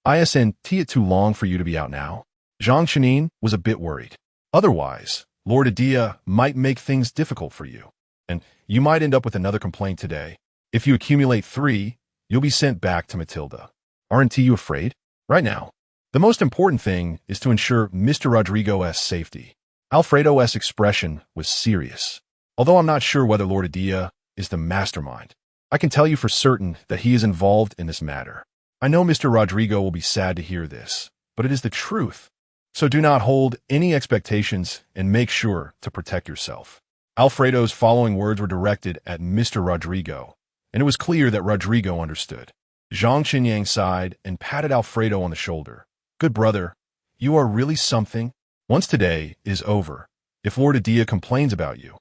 "Isn't it too long for you to be out now?" Zhang Chenin was a bit worried. Otherwise, Lord-It might make things difficult for you, and you might end up with another complaint today. If you accumulate 3, you'll be sent back to Matilda. Aren't you afraid? Right now, the most important thing is to ensure Mr. Rodrigo's safety. Alfredo's expression was serious. "Although I'm not sure whether Lord-It is the mastermind, I can tell you for certain that he is involved in this matter. I know Mr. Rodrigo will be sad to hear this, but it is the truth. So do not hold any expectations and make sure to protect yourself." Alfredo's following words were directed at Mr. Rodrigo, and it was clear that Rodrigo understood. Zhang Qinyang sighed and patted Alfredo on the shoulder. Good brother, you are really something. Once today is over, if Lord Adia complains about you,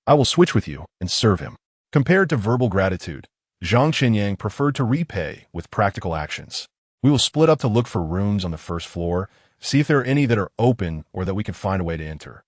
I will switch with you and serve him. Compared to verbal gratitude, Zhang Qinyang preferred to repay with practical actions. We will split up to look for rooms on the first floor, see if there are any that are open or that we can find a way to enter.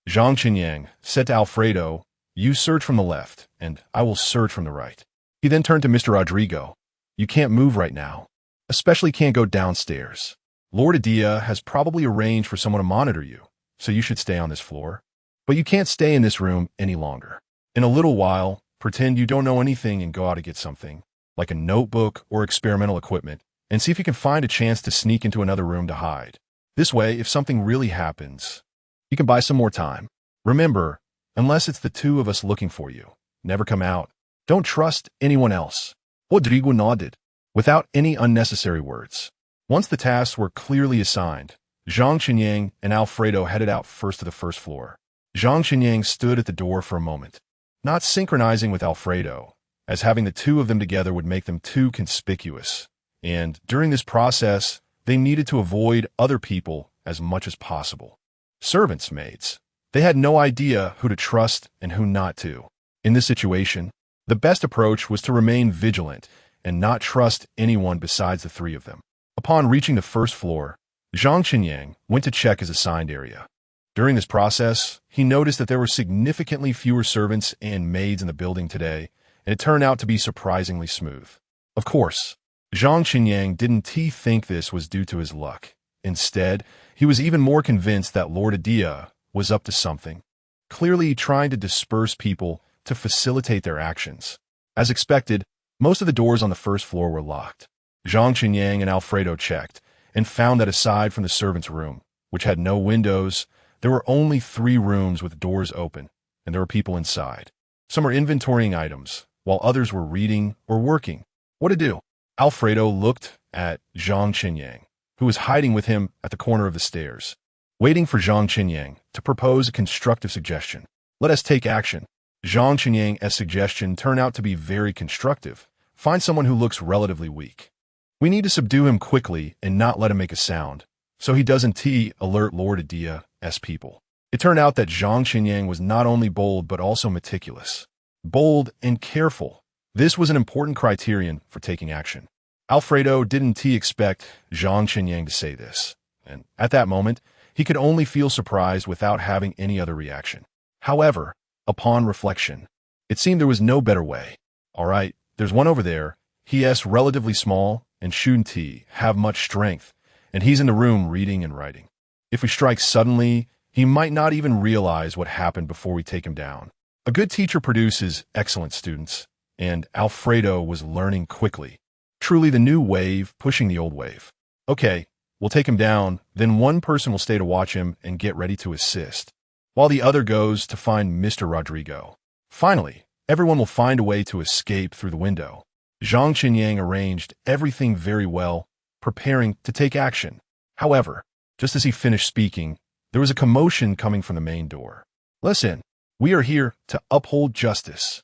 Zhang Qinyang said to Alfredo, you search from the left, and I will search from the right. He then turned to Mr. Rodrigo. You can't move right now, especially can't go downstairs. Lord Adia has probably arranged for someone to monitor you, so you should stay on this floor. But you can't stay in this room any longer. In a little while, pretend you don't know anything and go out to get something, like a notebook or experimental equipment, and see if you can find a chance to sneak into another room to hide. This way, if something really happens, you can buy some more time. Remember, unless it's the two of us looking for you, never come out. Don't trust anyone else. Rodrigo nodded, without any unnecessary words. Once the tasks were clearly assigned, Zhang Qinyang and Alfredo headed out first to the first floor. Zhang Qinyang stood at the door for a moment, not synchronizing with Alfredo, as having the two of them together would make them too conspicuous. And during this process, they needed to avoid other people as much as possible. Servants, maids. They had no idea who to trust and who not to. In this situation, the best approach was to remain vigilant and not trust anyone besides the three of them. Upon reaching the first floor, Zhang Qinyang went to check his assigned area. During this process, he noticed that there were significantly fewer servants and maids in the building today, and it turned out to be surprisingly smooth. Of course, Zhang Qinyang didn't think this was due to his luck. Instead, he was even more convinced that Lord Adia was up to something, clearly trying to disperse people to facilitate their actions. As expected, most of the doors on the first floor were locked. Zhang Qinyang and Alfredo checked and found that aside from the servants' room, which had no windows, there were only 3 rooms with doors open, and there were people inside. Some were inventorying items, while others were reading or working. What to do? Alfredo looked at Zhang Qinyang, who was hiding with him at the corner of the stairs, waiting for Zhang Qinyang to propose a constructive suggestion. Let us take action. Zhang Qinyang's suggestion turned out to be very constructive. Find someone who looks relatively weak. We need to subdue him quickly and not let him make a sound, so he doesn't alert Lord Adia's people. It turned out that Zhang Qinyang was not only bold but also meticulous. Bold and careful. This was an important criterion for taking action. Alfredo didn't expect Zhang Qinyang to say this, and at that moment, he could only feel surprised without having any other reaction. However, upon reflection, it seemed there was no better way. All right, there's one over there. He's relatively small and shouldn't have much strength, and he's in the room reading and writing. If we strike suddenly, he might not even realize what happened before we take him down. A good teacher produces excellent students, and Alfredo was learning quickly. Truly the new wave pushing the old wave. Okay, we'll take him down, then one person will stay to watch him and get ready to assist, while the other goes to find Mr. Rodrigo. Finally, everyone will find a way to escape through the window. Zhang Qinyang arranged everything very well, preparing to take action. However, just as he finished speaking, there was a commotion coming from the main door. Listen, we are here to uphold justice.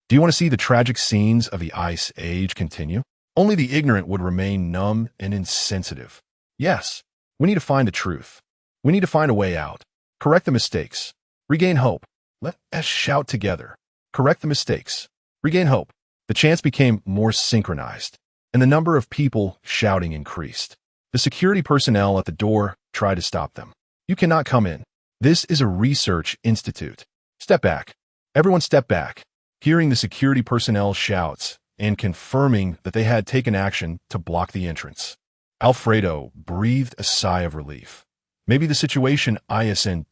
Do you want to see the tragic scenes of the Ice Age continue? Only the ignorant would remain numb and insensitive. Yes, we need to find the truth. We need to find a way out. Correct the mistakes. Regain hope. Let us shout together. Correct the mistakes. Regain hope. The chants became more synchronized, and the number of people shouting increased. The security personnel at the door tried to stop them. You cannot come in. This is a research institute. Step back. Everyone step back. Hearing the security personnel shouts and confirming that they had taken action to block the entrance, Alfredo breathed a sigh of relief. Maybe the situation isn't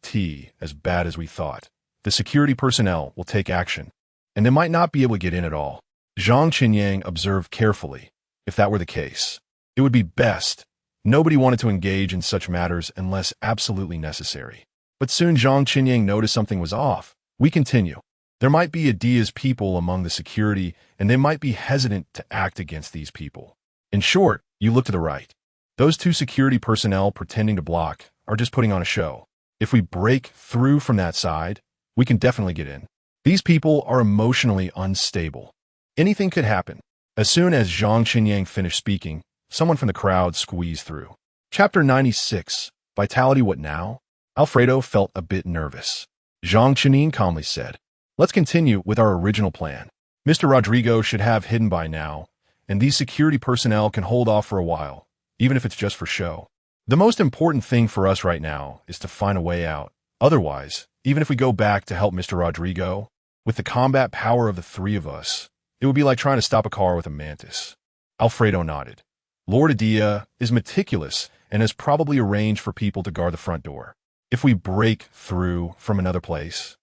as bad as we thought. The security personnel will take action, and they might not be able to get in at all. Zhang Qinyang observed carefully. If that were the case, it would be best. Nobody wanted to engage in such matters unless absolutely necessary. But soon Zhang Qinyang noticed something was off. We continue. There might be Adia's people among the security, and they might be hesitant to act against these people. In short, you look to the right. Those 2 security personnel pretending to block are just putting on a show. If we break through from that side, we can definitely get in. These people are emotionally unstable. Anything could happen. As soon as Zhang Qinyang finished speaking, someone from the crowd squeezed through. Chapter 96. Vitality. What now? Alfredo felt a bit nervous. Zhang Qinyang calmly said, "Let's continue with our original plan. Mr. Rodrigo should have hidden by now, and these security personnel can hold off for a while, even if it's just for show. The most important thing for us right now is to find a way out. Otherwise, even if we go back to help Mr. Rodrigo, with the combat power of the three of us, it would be like trying to stop a car with a mantis." Alfredo nodded. Lord Adia is meticulous and has probably arranged for people to guard the front door. If we break through from another place,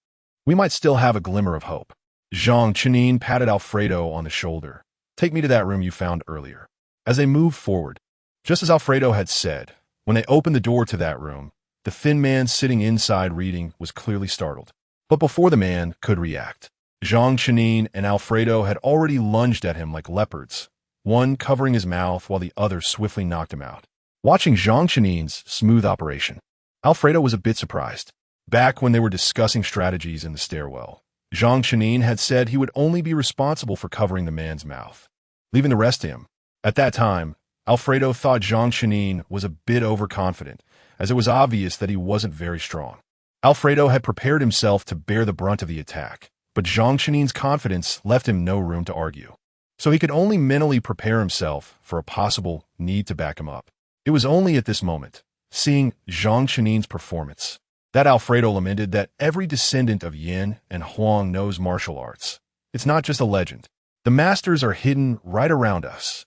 we might still have a glimmer of hope. Zhang Qinyang patted Alfredo on the shoulder. "Take me to that room you found earlier." As they moved forward, just as Alfredo had said, when they opened the door to that room, the thin man sitting inside reading was clearly startled. But before the man could react, Zhang Qinyang and Alfredo had already lunged at him like leopards, one covering his mouth while the other swiftly knocked him out. Watching Zhang Qinyang's smooth operation, Alfredo was a bit surprised. Back when they were discussing strategies in the stairwell, Zhang Qinyang had said he would only be responsible for covering the man's mouth, leaving the rest to him. At that time, Alfredo thought Zhang Qinyang was a bit overconfident, as it was obvious that he wasn't very strong. Alfredo had prepared himself to bear the brunt of the attack, but Zhang Qinyang's confidence left him no room to argue. So he could only mentally prepare himself for a possible need to back him up. It was only at this moment, seeing Zhang Qinyang's performance, that Alfredo lamented that every descendant of Yin and Huang knows martial arts. It's not just a legend. The masters are hidden right around us.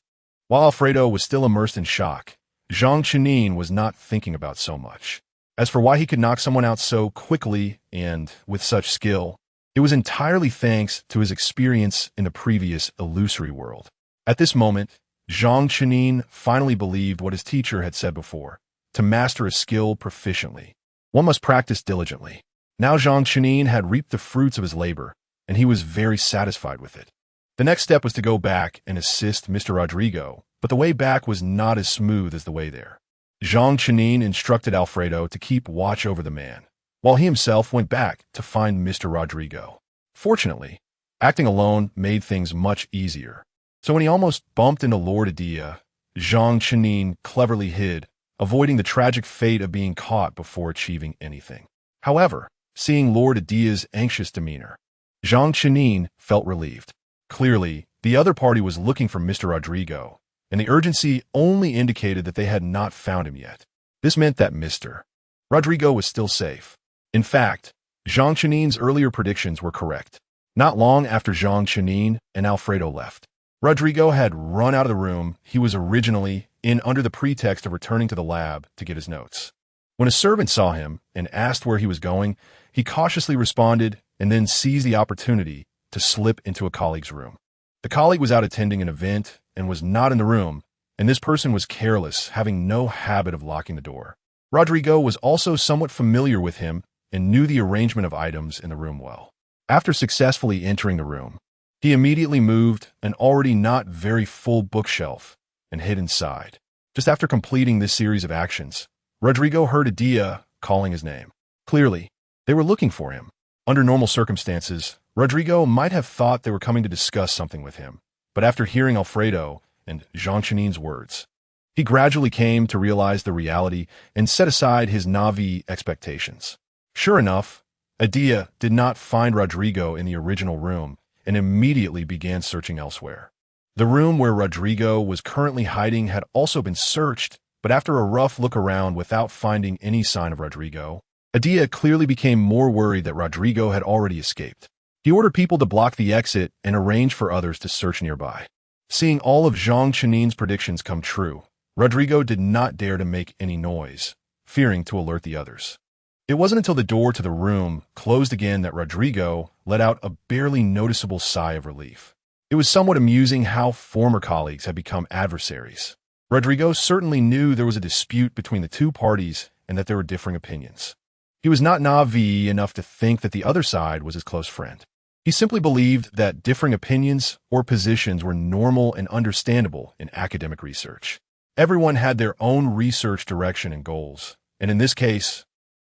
While Alfredo was still immersed in shock, Zhang Qinyang was not thinking about so much. As for why he could knock someone out so quickly and with such skill, it was entirely thanks to his experience in the previous illusory world. At this moment, Zhang Qinyang finally believed what his teacher had said before: to master a skill proficiently, one must practice diligently. Now Zhang Qinyang had reaped the fruits of his labor, and he was very satisfied with it. The next step was to go back and assist Mr. Rodrigo, but the way back was not as smooth as the way there. Zhang Qinyang instructed Alfredo to keep watch over the man, while he himself went back to find Mr. Rodrigo. Fortunately, acting alone made things much easier. So when he almost bumped into Lord Adia, Zhang Qinyang cleverly hid, avoiding the tragic fate of being caught before achieving anything. However, seeing Lord Adia's anxious demeanor, Zhang Qinyang felt relieved. Clearly, the other party was looking for Mr. Rodrigo, and the urgency only indicated that they had not found him yet. This meant that Mr. Rodrigo was still safe. In fact, Zhang Qinyang's earlier predictions were correct. Not long after Zhang Qinyang and Alfredo left, Rodrigo had run out of the room he was originally in under the pretext of returning to the lab to get his notes. When a servant saw him and asked where he was going, he cautiously responded and then seized the opportunity to slip into a colleague's room. The colleague was out attending an event and was not in the room, and this person was careless, having no habit of locking the door. Rodrigo was also somewhat familiar with him and knew the arrangement of items in the room well. After successfully entering the room, he immediately moved an already not very full bookshelf and hid inside. Just after completing this series of actions, Rodrigo heard Adia calling his name. Clearly, they were looking for him. Under normal circumstances, Rodrigo might have thought they were coming to discuss something with him, but after hearing Alfredo and Zhang Qinyang's words, he gradually came to realize the reality and set aside his Na'vi expectations. Sure enough, Adia did not find Rodrigo in the original room and immediately began searching elsewhere. The room where Rodrigo was currently hiding had also been searched, but after a rough look around without finding any sign of Rodrigo, Adia clearly became more worried that Rodrigo had already escaped. He ordered people to block the exit and arranged for others to search nearby. Seeing all of Zhang Qinyang's predictions come true, Rodrigo did not dare to make any noise, fearing to alert the others. It wasn't until the door to the room closed again that Rodrigo let out a barely noticeable sigh of relief. It was somewhat amusing how former colleagues had become adversaries. Rodrigo certainly knew there was a dispute between the two parties and that there were differing opinions. He was not Na'vi enough to think that the other side was his close friend. He simply believed that differing opinions or positions were normal and understandable in academic research. Everyone had their own research direction and goals, and in this case,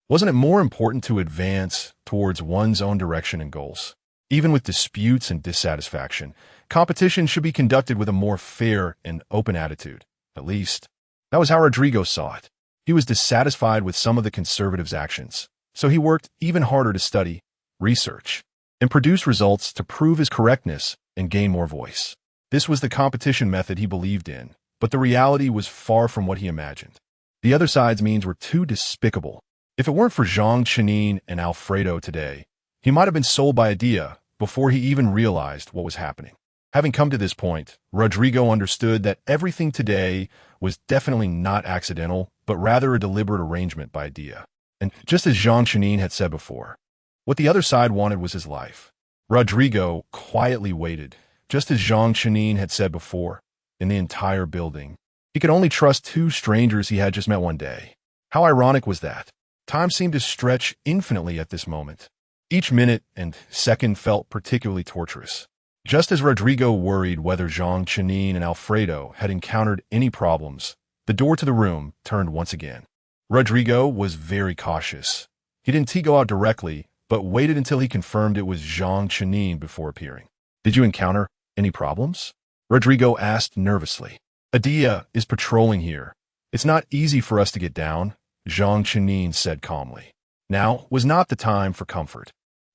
wasn't it more important to advance towards one's own direction and goals? Even with disputes and dissatisfaction, competition should be conducted with a more fair and open attitude. At least, that was how Rodrigo saw it. He was dissatisfied with some of the conservatives' actions, so he worked even harder to study, research, and produce results to prove his correctness and gain more voice. This was the competition method he believed in, but the reality was far from what he imagined. The other side's means were too despicable. If it weren't for Zhang Chenin and Alfredo today, he might have been sold by Adia before he even realized what was happening. Having come to this point, Rodrigo understood that everything today was definitely not accidental, but rather a deliberate arrangement by Adia. And just as Zhang Chenin had said before, what the other side wanted was his life. Rodrigo quietly waited, just as Zhang Chenin had said before, in the entire building. He could only trust two strangers he had just met one day. How ironic was that? Time seemed to stretch infinitely at this moment. Each minute and second felt particularly torturous. Just as Rodrigo worried whether Zhang Chenin and Alfredo had encountered any problems, the door to the room turned once again. Rodrigo was very cautious. He didn't go out directly, but waited until he confirmed it was Zhang Chenin before appearing. "Did you encounter any problems?" Rodrigo asked nervously. "Adia is patrolling here. It's not easy for us to get down," Zhang Chenin said calmly. Now was not the time for comfort.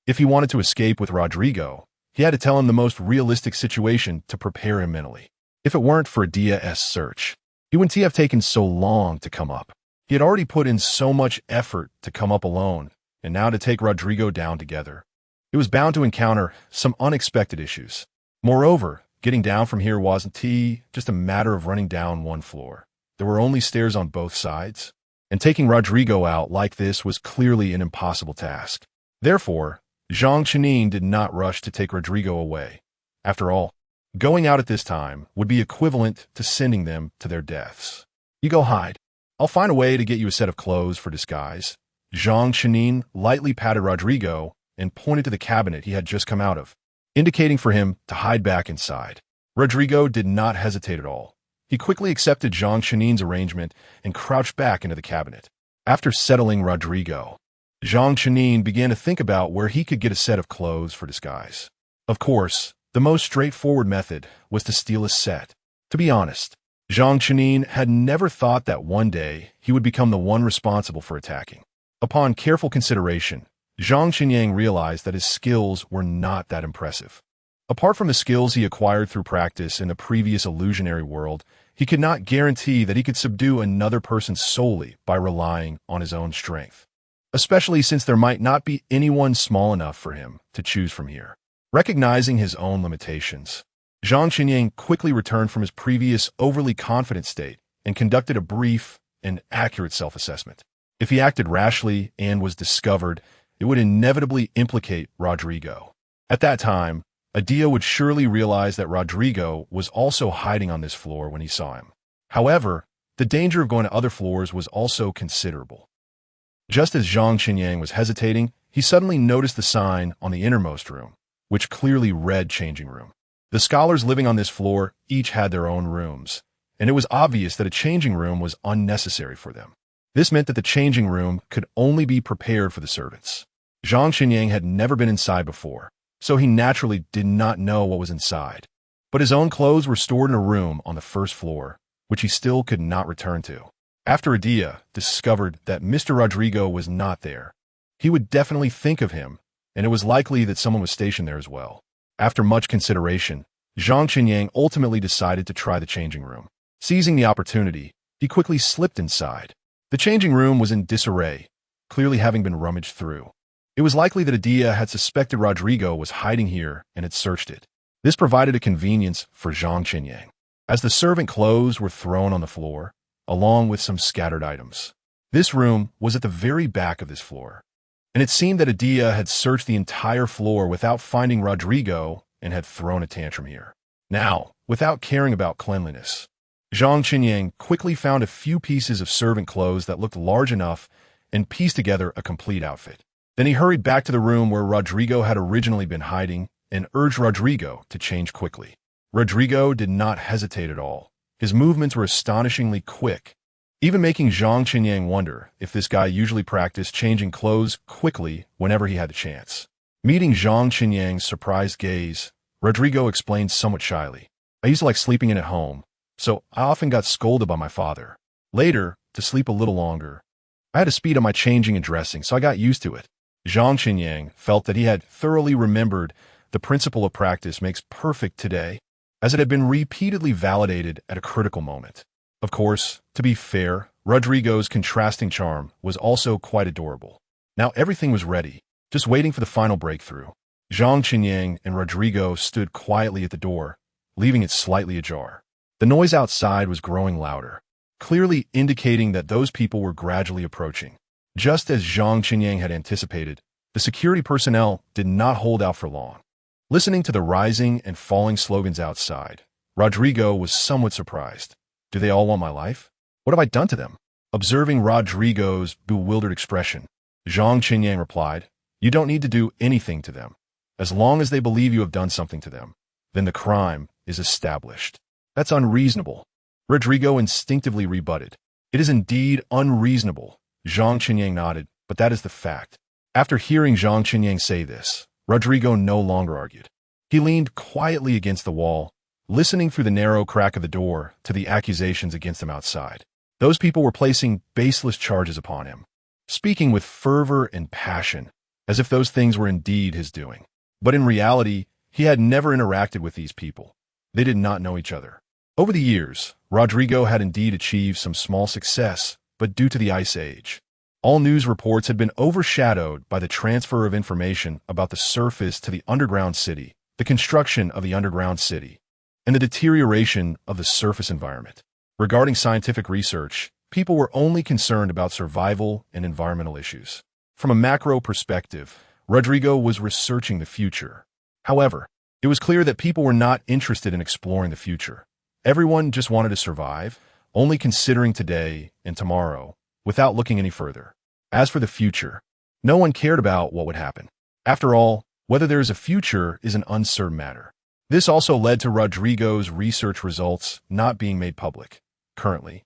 If he wanted to escape with Rodrigo, he had to tell him the most realistic situation to prepare him mentally. If it weren't for Adia's search, he wouldn't have taken so long to come up. He had already put in so much effort to come up alone, and now to take Rodrigo down together. He was bound to encounter some unexpected issues. Moreover, getting down from here wasn't just a matter of running down one floor. There were only stairs on both sides, and taking Rodrigo out like this was clearly an impossible task. Therefore, Zhang Chenin did not rush to take Rodrigo away. After all, going out at this time would be equivalent to sending them to their deaths. "You go hide. I'll find a way to get you a set of clothes for disguise." Zhang Chenin lightly patted Rodrigo and pointed to the cabinet he had just come out of, indicating for him to hide back inside. Rodrigo did not hesitate at all. He quickly accepted Zhang Chenin's arrangement and crouched back into the cabinet. After settling Rodrigo, Zhang Chenin began to think about where he could get a set of clothes for disguise. Of course, the most straightforward method was to steal a set. To be honest, Zhang Chenin had never thought that one day he would become the one responsible for attacking. Upon careful consideration, Zhang Chenin realized that his skills were not that impressive. Apart from the skills he acquired through practice in the previous illusionary world, he could not guarantee that he could subdue another person solely by relying on his own strength, especially since there might not be anyone small enough for him to choose from here. Recognizing his own limitations, Zhang Chenin quickly returned from his previous overly confident state and conducted a brief and accurate self-assessment. If he acted rashly and was discovered, it would inevitably implicate Rodrigo. At that time, Adia would surely realize that Rodrigo was also hiding on this floor when he saw him. However, the danger of going to other floors was also considerable. Just as Zhang Chenin was hesitating, he suddenly noticed the sign on the innermost room, which clearly read changing room. The scholars living on this floor each had their own rooms, and it was obvious that a changing room was unnecessary for them. This meant that the changing room could only be prepared for the servants. Zhang Chenin had never been inside before, so he naturally did not know what was inside. But his own clothes were stored in a room on the first floor, which he still could not return to. After Adia discovered that Mr. Rodrigo was not there, he would definitely think of him, and it was likely that someone was stationed there as well. After much consideration, Zhang Chenin ultimately decided to try the changing room. Seizing the opportunity, he quickly slipped inside. The changing room was in disarray, clearly having been rummaged through. It was likely that Adia had suspected Rodrigo was hiding here and had searched it. This provided a convenience for Zhang Chenin, as the servant clothes were thrown on the floor, along with some scattered items. This room was at the very back of this floor, and it seemed that Adia had searched the entire floor without finding Rodrigo and had thrown a tantrum here. Now, without caring about cleanliness, Zhang Chenin quickly found a few pieces of servant clothes that looked large enough and pieced together a complete outfit. Then he hurried back to the room where Rodrigo had originally been hiding and urged Rodrigo to change quickly. Rodrigo did not hesitate at all. His movements were astonishingly quick, even making Zhang Chenin wonder if this guy usually practiced changing clothes quickly whenever he had the chance. Meeting Zhang Qinyang's surprised gaze, Rodrigo explained somewhat shyly. I used to like sleeping in at home, so I often got scolded by my father. Later, to sleep a little longer, I had to speed up my changing and dressing, so I got used to it. Zhang Qinyang felt that he had thoroughly remembered the principle of practice makes perfect today, as it had been repeatedly validated at a critical moment. Of course, to be fair, Rodrigo's contrasting charm was also quite adorable. Now everything was ready, just waiting for the final breakthrough. Zhang Qinyang and Rodrigo stood quietly at the door, leaving it slightly ajar. The noise outside was growing louder, clearly indicating that those people were gradually approaching. Just as Zhang Qinyang had anticipated, the security personnel did not hold out for long. Listening to the rising and falling slogans outside, Rodrigo was somewhat surprised. Do they all want my life? What have I done to them? Observing Rodrigo's bewildered expression, Zhang Qinyang replied, You don't need to do anything to them. As long as they believe you have done something to them, then the crime is established. That's unreasonable. Rodrigo instinctively rebutted. It is indeed unreasonable. Zhang Qinyang nodded, but that is the fact. After hearing Zhang Qinyang say this, Rodrigo no longer argued. He leaned quietly against the wall, listening through the narrow crack of the door to the accusations against him outside. Those people were placing baseless charges upon him, speaking with fervor and passion, as if those things were indeed his doing. But in reality, he had never interacted with these people. They did not know each other. Over the years, Rodrigo had indeed achieved some small success, but due to the Ice Age, all news reports had been overshadowed by the transfer of information about the surface to the underground city, the construction of the underground city, and the deterioration of the surface environment. Regarding scientific research, people were only concerned about survival and environmental issues. From a macro perspective, Rodrigo was researching the future. However, it was clear that people were not interested in exploring the future. Everyone just wanted to survive, only considering today and tomorrow, without looking any further. As for the future, no one cared about what would happen. After all, whether there is a future is an uncertain matter. This also led to Rodrigo's research results not being made public. Currently,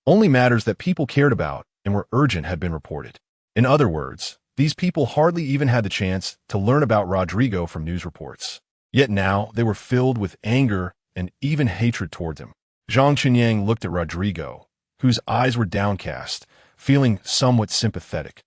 only matters that people cared about and were urgent had been reported. In other words, these people hardly even had the chance to learn about Rodrigo from news reports. Yet now they were filled with anger and even hatred toward him. Zhang Qinyang looked at Rodrigo, whose eyes were downcast, feeling somewhat sympathetic.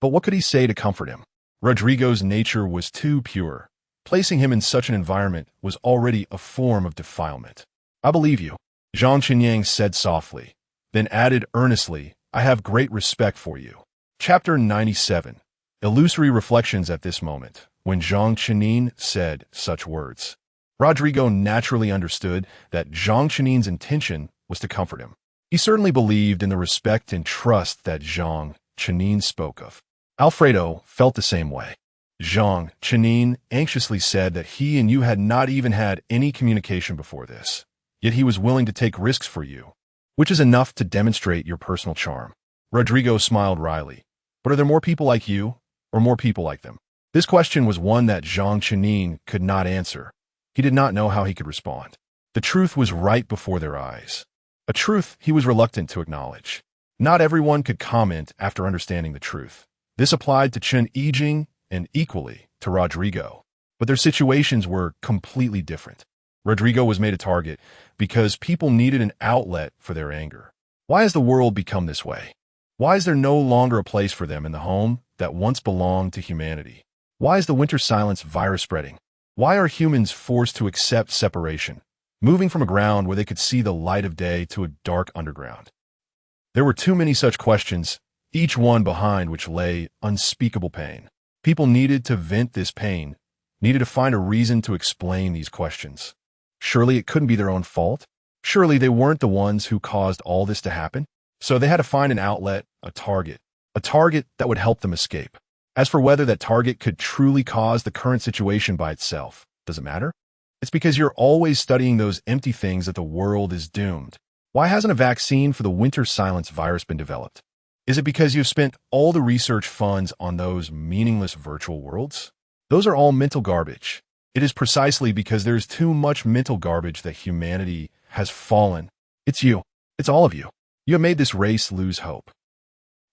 But what could he say to comfort him? Rodrigo's nature was too pure. Placing him in such an environment was already a form of defilement. I believe you, Zhang Qinyang said softly, then added earnestly, I have great respect for you. Chapter 97. Illusory reflections at this moment, when Zhang Qinyang said such words. Rodrigo naturally understood that Zhang Qinyang's intention was to comfort him. He certainly believed in the respect and trust that Zhang Qinyang spoke of. Alfredo felt the same way. Zhang Qinyang anxiously said that he and you had not even had any communication before this, yet he was willing to take risks for you, which is enough to demonstrate your personal charm. Rodrigo smiled wryly. But are there more people like you, or more people like them? This question was one that Zhang Qinyang could not answer. He did not know how he could respond. The truth was right before their eyes. A truth he was reluctant to acknowledge. Not everyone could comment after understanding the truth. This applied to Chen Yijing and equally to Rodrigo. But their situations were completely different. Rodrigo was made a target because people needed an outlet for their anger. Why has the world become this way? Why is there no longer a place for them in the home that once belonged to humanity? Why is the winter silence virus spreading? Why are humans forced to accept separation, moving from a ground where they could see the light of day to a dark underground? There were too many such questions, each one behind which lay unspeakable pain. People needed to vent this pain, needed to find a reason to explain these questions. Surely it couldn't be their own fault. Surely they weren't the ones who caused all this to happen. So they had to find an outlet, a target that would help them escape. As for whether that target could truly cause the current situation by itself, does it matter? It's because you're always studying those empty things that the world is doomed. Why hasn't a vaccine for the winter silence virus been developed? Is it because you've spent all the research funds on those meaningless virtual worlds? Those are all mental garbage. It is precisely because there's too much mental garbage that humanity has fallen. It's you. It's all of you. You have made this race lose hope.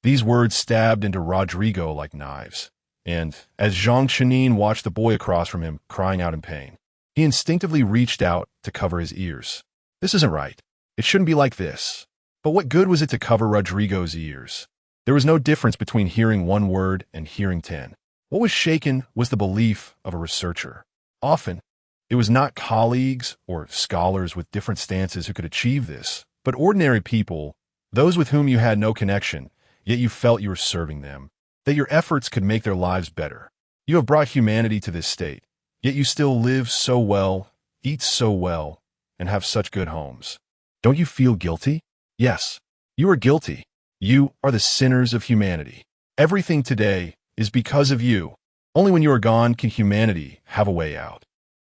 These words stabbed into Rodrigo like knives. And as Zhang Chenin watched the boy across from him crying out in pain, he instinctively reached out to cover his ears. This isn't right. It shouldn't be like this. But what good was it to cover Rodrigo's ears? There was no difference between hearing one word and hearing 10. What was shaken was the belief of a researcher. Often, it was not colleagues or scholars with different stances who could achieve this, but ordinary people, those with whom you had no connection, yet you felt you were serving them, that your efforts could make their lives better. You have brought humanity to this state, yet you still live so well, eat so well, and have such good homes. Don't you feel guilty? Yes, you are guilty. You are the sinners of humanity. Everything today is because of you. Only when you are gone can humanity have a way out.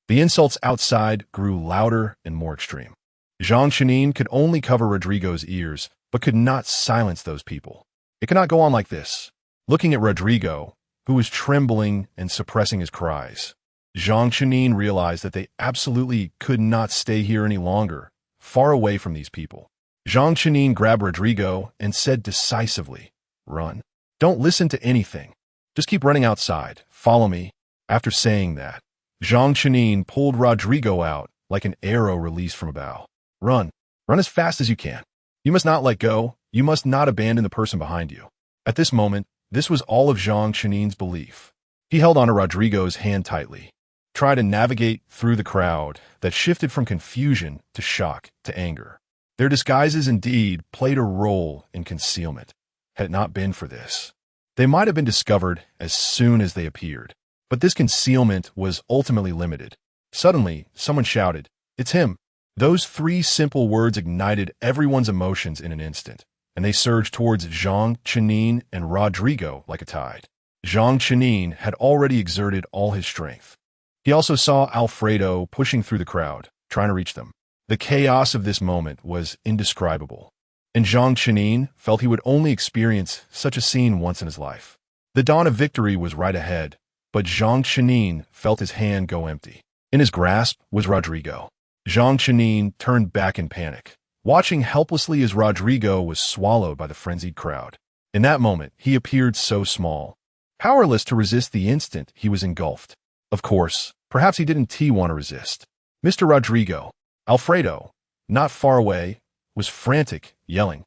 The insults outside grew louder and more extreme. Zhang Chenin could only cover Rodrigo's ears, but could not silence those people. It cannot go on like this. Looking at Rodrigo, who was trembling and suppressing his cries, Zhang Chenin realized that they absolutely could not stay here any longer, far away from these people. Zhang Chenin grabbed Rodrigo and said decisively, "Run. Don't listen to anything. Just keep running outside. Follow me." After saying that, Zhang Chenin pulled Rodrigo out like an arrow released from a bow. "Run. Run as fast as you can. You must not let go. You must not abandon the person behind you." At this moment, this was all of Zhang Chenin's belief. He held onto Rodrigo's hand tightly, tried to navigate through the crowd that shifted from confusion to shock to anger. Their disguises indeed played a role in concealment. Had it not been for this, they might have been discovered as soon as they appeared. But this concealment was ultimately limited. Suddenly, someone shouted, "It's him!" Those three simple words ignited everyone's emotions in an instant, and they surged towards Zhang Chenin and Rodrigo like a tide. Zhang Chenin had already exerted all his strength. He also saw Alfredo pushing through the crowd, trying to reach them. The chaos of this moment was indescribable, and Zhang Chenin felt he would only experience such a scene once in his life. The dawn of victory was right ahead, but Zhang Chenin felt his hand go empty. In his grasp was Rodrigo. Zhang Chenin turned back in panic, watching helplessly as Rodrigo was swallowed by the frenzied crowd. In that moment, he appeared so small, powerless to resist the instant he was engulfed. Of course, perhaps he didn't want to resist. Mr. Rodrigo, Alfredo, not far away, was frantic, yelling,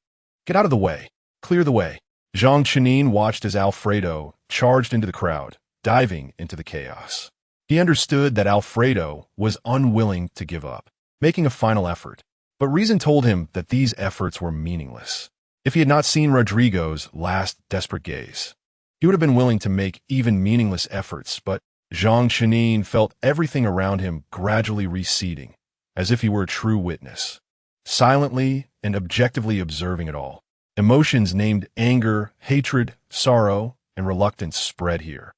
"Get out of the way! Clear the way!" Zhang Chenin watched as Alfredo charged into the crowd, diving into the chaos. He understood that Alfredo was unwilling to give up, making a final effort. But reason told him that these efforts were meaningless. If he had not seen Rodrigo's last desperate gaze, he would have been willing to make even meaningless efforts, but Zhang Chenin felt everything around him gradually receding, as if he were a true witness, silently and objectively observing it all. Emotions named anger, hatred, sorrow, and reluctance spread here.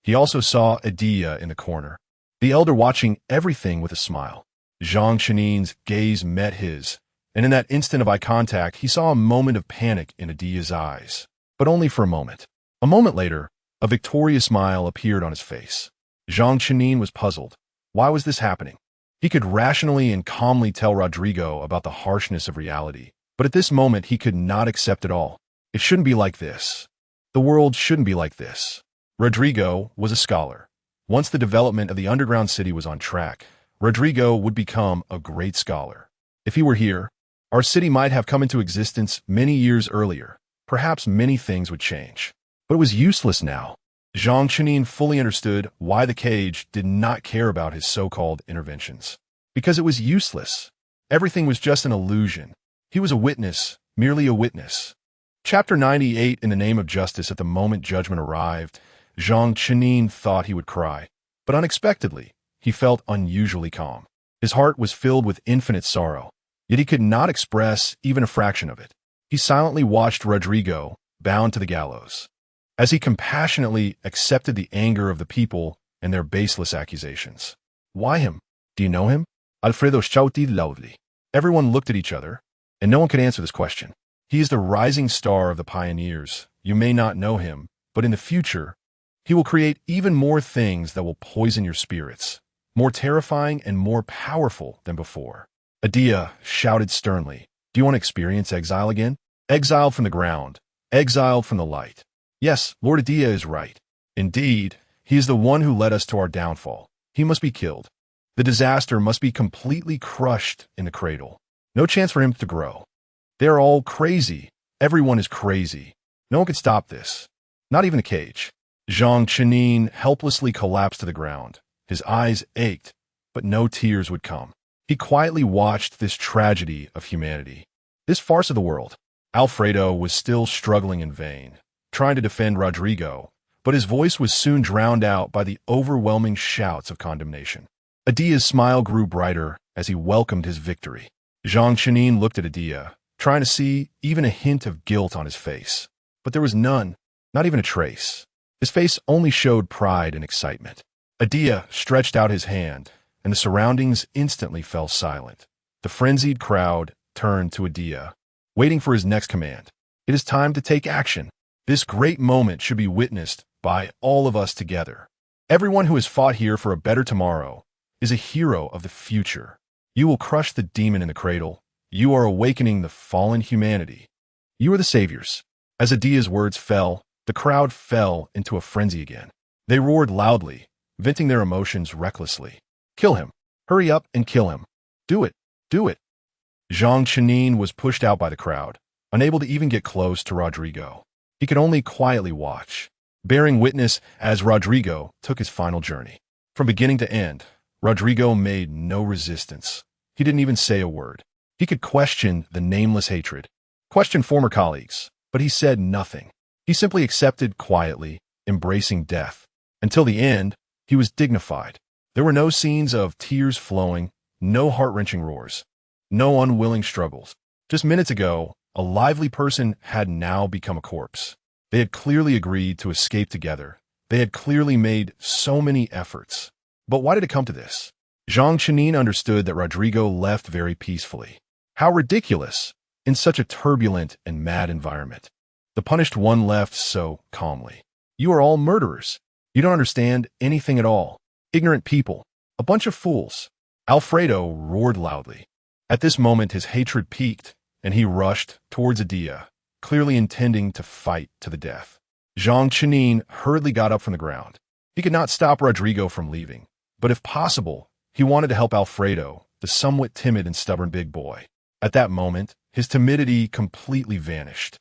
He also saw Adia in the corner, the elder watching everything with a smile. Zhang Chenin's gaze met his, and in that instant of eye contact, he saw a moment of panic in Adia's eyes, but only for a moment. A moment later, a victorious smile appeared on his face. Zhang Chenin was puzzled. Why was this happening? He could rationally and calmly tell Rodrigo about the harshness of reality, but at this moment he could not accept it all. It shouldn't be like this. The world shouldn't be like this. Rodrigo was a scholar. Once the development of the underground city was on track, Rodrigo would become a great scholar. If he were here, our city might have come into existence many years earlier. Perhaps many things would change. But it was useless now. Zhang Chenin fully understood why the cage did not care about his so-called interventions. Because it was useless. Everything was just an illusion. He was a witness, merely a witness. Chapter 98. In the name of justice. At the moment judgment arrived, Zhang Chenin thought he would cry, but unexpectedly, he felt unusually calm. His heart was filled with infinite sorrow, yet he could not express even a fraction of it. He silently watched Rodrigo bound to the gallows, as he compassionately accepted the anger of the people and their baseless accusations. Why him? Do you know him? Alfredo shouted loudly. Everyone looked at each other, and no one could answer this question. He is the rising star of the pioneers. You may not know him, but in the future, he will create even more things that will poison your spirits, more terrifying and more powerful than before. Adia shouted sternly, "Do you want to experience exile again? Exiled from the ground, exiled from the light." Yes, Lord Adia is right. Indeed, he is the one who led us to our downfall. He must be killed. The disaster must be completely crushed in the cradle. No chance for him to grow. They are all crazy. Everyone is crazy. No one can stop this. Not even a cage. Zhang Chenin helplessly collapsed to the ground. His eyes ached, but no tears would come. He quietly watched this tragedy of humanity. This farce of the world. Alfredo was still struggling in vain, trying to defend Rodrigo, but his voice was soon drowned out by the overwhelming shouts of condemnation. Adia's smile grew brighter as he welcomed his victory. Zhang Chenin looked at Adia, trying to see even a hint of guilt on his face. But there was none, not even a trace. His face only showed pride and excitement. Adia stretched out his hand, and the surroundings instantly fell silent. The frenzied crowd turned to Adia, waiting for his next command. It is time to take action. This great moment should be witnessed by all of us together. Everyone who has fought here for a better tomorrow is a hero of the future. You will crush the demon in the cradle. You are awakening the fallen humanity. You are the saviors. As Adia's words fell, the crowd fell into a frenzy again. They roared loudly, venting their emotions recklessly. Kill him. Hurry up and kill him. Do it. Do it. Zhang Chenin was pushed out by the crowd, unable to even get close to Rodrigo. He could only quietly watch, bearing witness as Rodrigo took his final journey. From beginning to end, Rodrigo made no resistance. He didn't even say a word. He could question the nameless hatred, question former colleagues, but he said nothing. He simply accepted quietly, embracing death. Until the end, he was dignified. There were no scenes of tears flowing, no heart-wrenching roars, no unwilling struggles. Just minutes ago, a lively person had now become a corpse. They had clearly agreed to escape together. They had clearly made so many efforts. But why did it come to this? Zhang Chenin understood that Rodrigo left very peacefully. How ridiculous, in such a turbulent and mad environment. The punished one left so calmly. You are all murderers. You don't understand anything at all. Ignorant people. A bunch of fools. Alfredo roared loudly. At this moment, his hatred peaked, and he rushed towards Adia, clearly intending to fight to the death. Zhang Chenin hurriedly got up from the ground. He could not stop Rodrigo from leaving, but if possible, he wanted to help Alfredo, the somewhat timid and stubborn big boy. At that moment, his timidity completely vanished.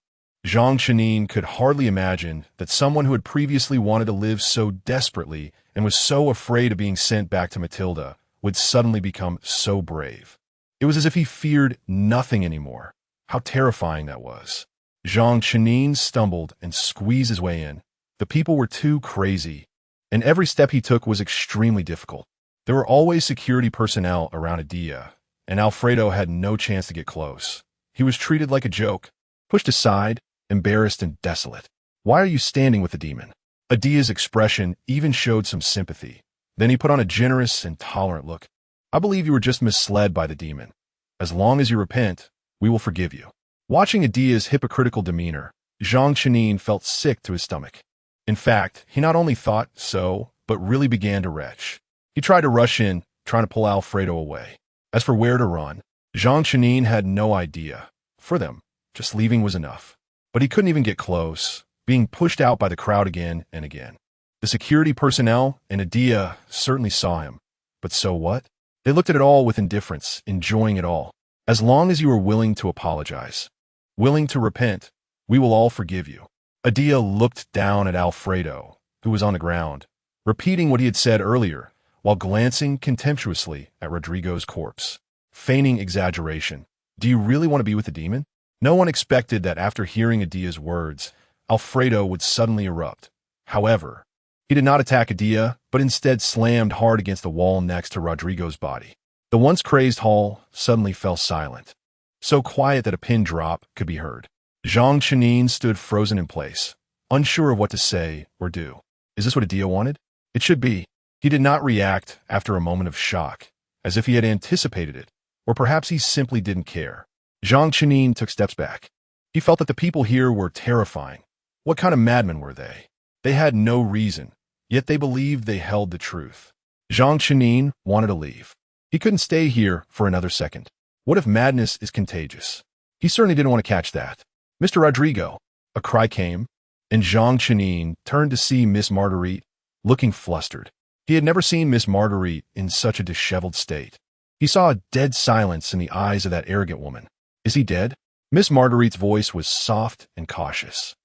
Zhang Chenin could hardly imagine that someone who had previously wanted to live so desperately and was so afraid of being sent back to Matilda would suddenly become so brave. It was as if he feared nothing anymore. How terrifying that was. Zhang Chenin stumbled and squeezed his way in. The people were too crazy, and every step he took was extremely difficult. There were always security personnel around Adia, and Alfredo had no chance to get close. He was treated like a joke, pushed aside, embarrassed and desolate. Why are you standing with the demon? Adia's expression even showed some sympathy. Then he put on a generous and tolerant look. I believe you were just misled by the demon. As long as you repent, we will forgive you. Watching Adia's hypocritical demeanor, Zhang Chenin felt sick to his stomach. In fact, he not only thought so, but really began to retch. He tried to rush in, trying to pull Alfredo away. As for where to run, Zhang Chenin had no idea. For them, just leaving was enough. But he couldn't even get close, being pushed out by the crowd again and again. The security personnel and Adia certainly saw him. But so what? They looked at it all with indifference, enjoying it all. As long as you were willing to apologize, willing to repent, we will all forgive you. Adia looked down at Alfredo, who was on the ground, repeating what he had said earlier, while glancing contemptuously at Rodrigo's corpse, feigning exaggeration. Do you really want to be with the demon? No one expected that after hearing Adia's words, Alfredo would suddenly erupt. However, he did not attack Adia, but instead slammed hard against the wall next to Rodrigo's body. The once crazed hall suddenly fell silent, so quiet that a pin drop could be heard. Zhang Chenin stood frozen in place, unsure of what to say or do. Is this what Adia wanted? It should be. He did not react after a moment of shock, as if he had anticipated it, or perhaps he simply didn't care. Zhang Chenin took steps back. He felt that the people here were terrifying. What kind of madmen were they? They had no reason, yet they believed they held the truth. Zhang Chenin wanted to leave. He couldn't stay here for another second. What if madness is contagious? He certainly didn't want to catch that. Mr. Rodrigo, a cry came. and Zhang Chenin turned to see Miss Marguerite, looking flustered. He had never seen Miss Marguerite in such a disheveled state. He saw a dead silence in the eyes of that arrogant woman. Is he dead? Miss Marguerite's voice was soft and cautious.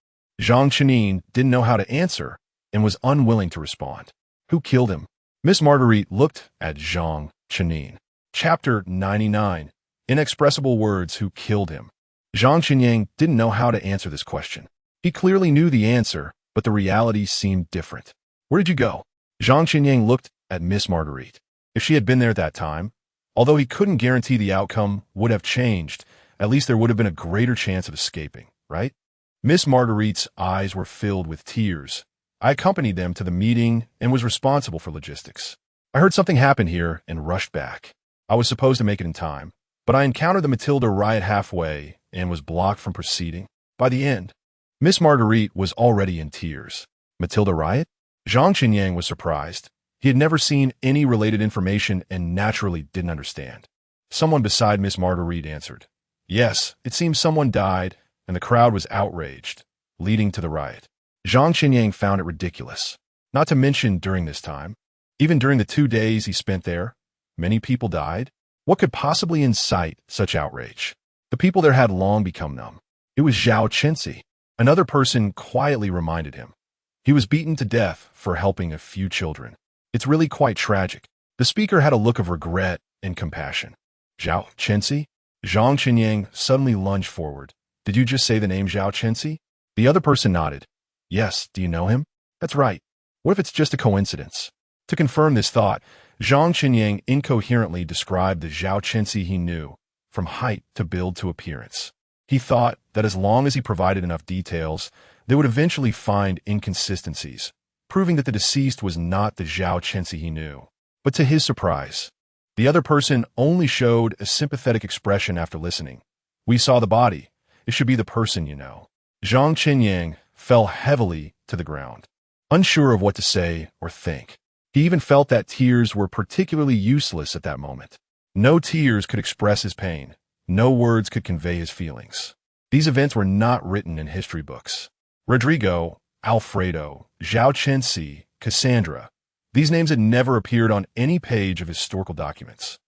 Zhang Chenin didn't know how to answer and was unwilling to respond. Who killed him? Miss Marguerite looked at Zhang Chenin. Chapter 99. Inexpressible words. Who killed him? Zhang Chenin didn't know how to answer this question. He clearly knew the answer, but the reality seemed different. Where did you go? Zhang Chenin looked at Miss Marguerite. If she had been there at that time, although he couldn't guarantee the outcome would have changed, at least there would have been a greater chance of escaping, right? Miss Marguerite's eyes were filled with tears. I accompanied them to the meeting and was responsible for logistics. I heard something happen here and rushed back. I was supposed to make it in time, but I encountered the Matilda riot halfway and was blocked from proceeding. By the end, Miss Marguerite was already in tears. Matilda riot? Zhang Chenin was surprised. He had never seen any related information and naturally didn't understand. Someone beside Miss Marguerite answered. Yes, it seems someone died, and the crowd was outraged, leading to the riot. Zhang Chenin found it ridiculous. Not to mention during this time. Even during the 2 days he spent there, many people died. What could possibly incite such outrage? The people there had long become numb. It was Zhao Chenxi. Another person quietly reminded him. He was beaten to death for helping a few children. It's really quite tragic. The speaker had a look of regret and compassion. Zhao Chenxi? Zhang Chenin suddenly lunged forward. Did you just say the name Zhao Chenxi? The other person nodded. Yes, do you know him? That's right. What if it's just a coincidence? To confirm this thought, Zhang Chenin incoherently described the Zhao Chenxi he knew, from height to build to appearance. He thought that as long as he provided enough details, they would eventually find inconsistencies, proving that the deceased was not the Zhao Chenxi he knew. But to his surprise, the other person only showed a sympathetic expression after listening. We saw the body. It should be the person you know. Zhang Chenin fell heavily to the ground, unsure of what to say or think. He even felt that tears were particularly useless at that moment. No tears could express his pain. No words could convey his feelings. These events were not written in history books. Rodrigo, Alfredo, Zhao Chenxi, Cassandra. These names had never appeared on any page of historical documents.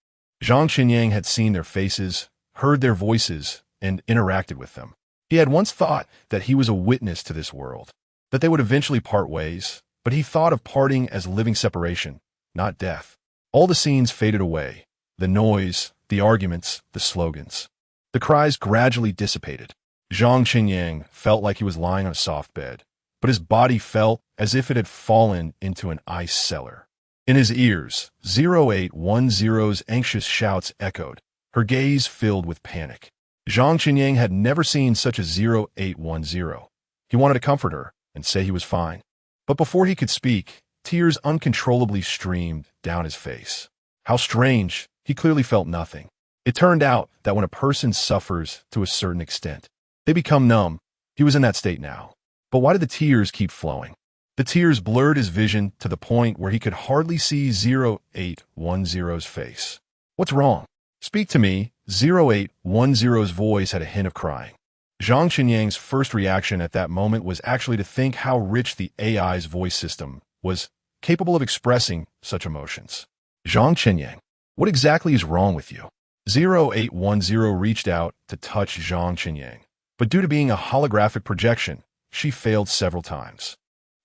Zhang Chenin had seen their faces, heard their voices, and interacted with them. He had once thought that he was a witness to this world, that they would eventually part ways, but he thought of parting as living separation, not death. All the scenes faded away. The noise, the arguments, the slogans. The cries gradually dissipated. Zhang Chenin felt like he was lying on a soft bed, but his body felt as if it had fallen into an ice cellar. In his ears, 0810's anxious shouts echoed, her gaze filled with panic. Zhang Chenin had never seen such a 0810. He wanted to comfort her and say he was fine. But before he could speak, tears uncontrollably streamed down his face. How strange, he clearly felt nothing. It turned out that when a person suffers to a certain extent, they become numb. He was in that state now. But why did the tears keep flowing? The tears blurred his vision to the point where he could hardly see 0810's face. What's wrong? Speak to me. 0810's voice had a hint of crying. Zhang Chenin's first reaction at that moment was actually to think how rich the AI's voice system was capable of expressing such emotions. Zhang Chenin, what exactly is wrong with you? 0810 reached out to touch Zhang Chenin, but due to being a holographic projection, she failed several times.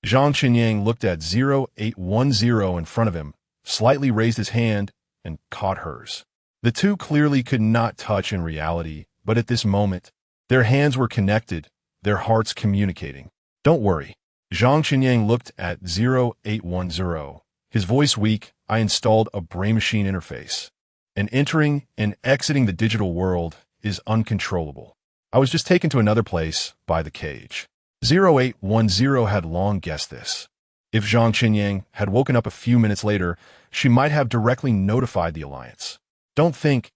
Zhang Chenin looked at 0810 in front of him, slightly raised his hand, and caught hers. The two clearly could not touch in reality, but at this moment, their hands were connected, their hearts communicating. Don't worry. Zhang Chenin looked at 0810. His voice weak, I installed a brain machine interface. And entering and exiting the digital world is uncontrollable. I was just taken to another place by the cage. 0810 had long guessed this. If Zhang Chenin had woken up a few minutes later, she might have directly notified the Alliance. Don't think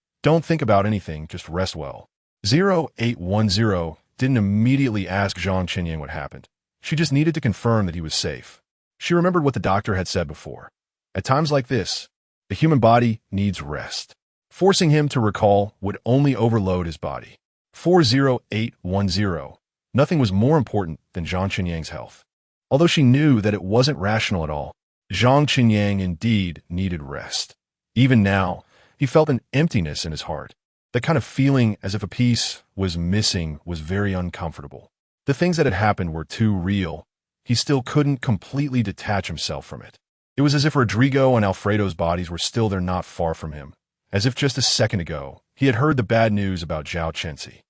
about anything, just rest well. 0810 didn't immediately ask Zhang Chenin what happened. She just needed to confirm that he was safe. She remembered what the doctor had said before. At times like this, the human body needs rest. Forcing him to recall would only overload his body. 40810. Nothing was more important than Zhang Qinyang's health. Although she knew that it wasn't rational at all, Zhang Qinyang indeed needed rest. Even now, he felt an emptiness in his heart. The kind of feeling as if a piece was missing was very uncomfortable. The things that had happened were too real. He still couldn't completely detach himself from it. It was as if Rodrigo and Alfredo's bodies were still there not far from him, as if just a second ago he had heard the bad news about Zhao Chenxi.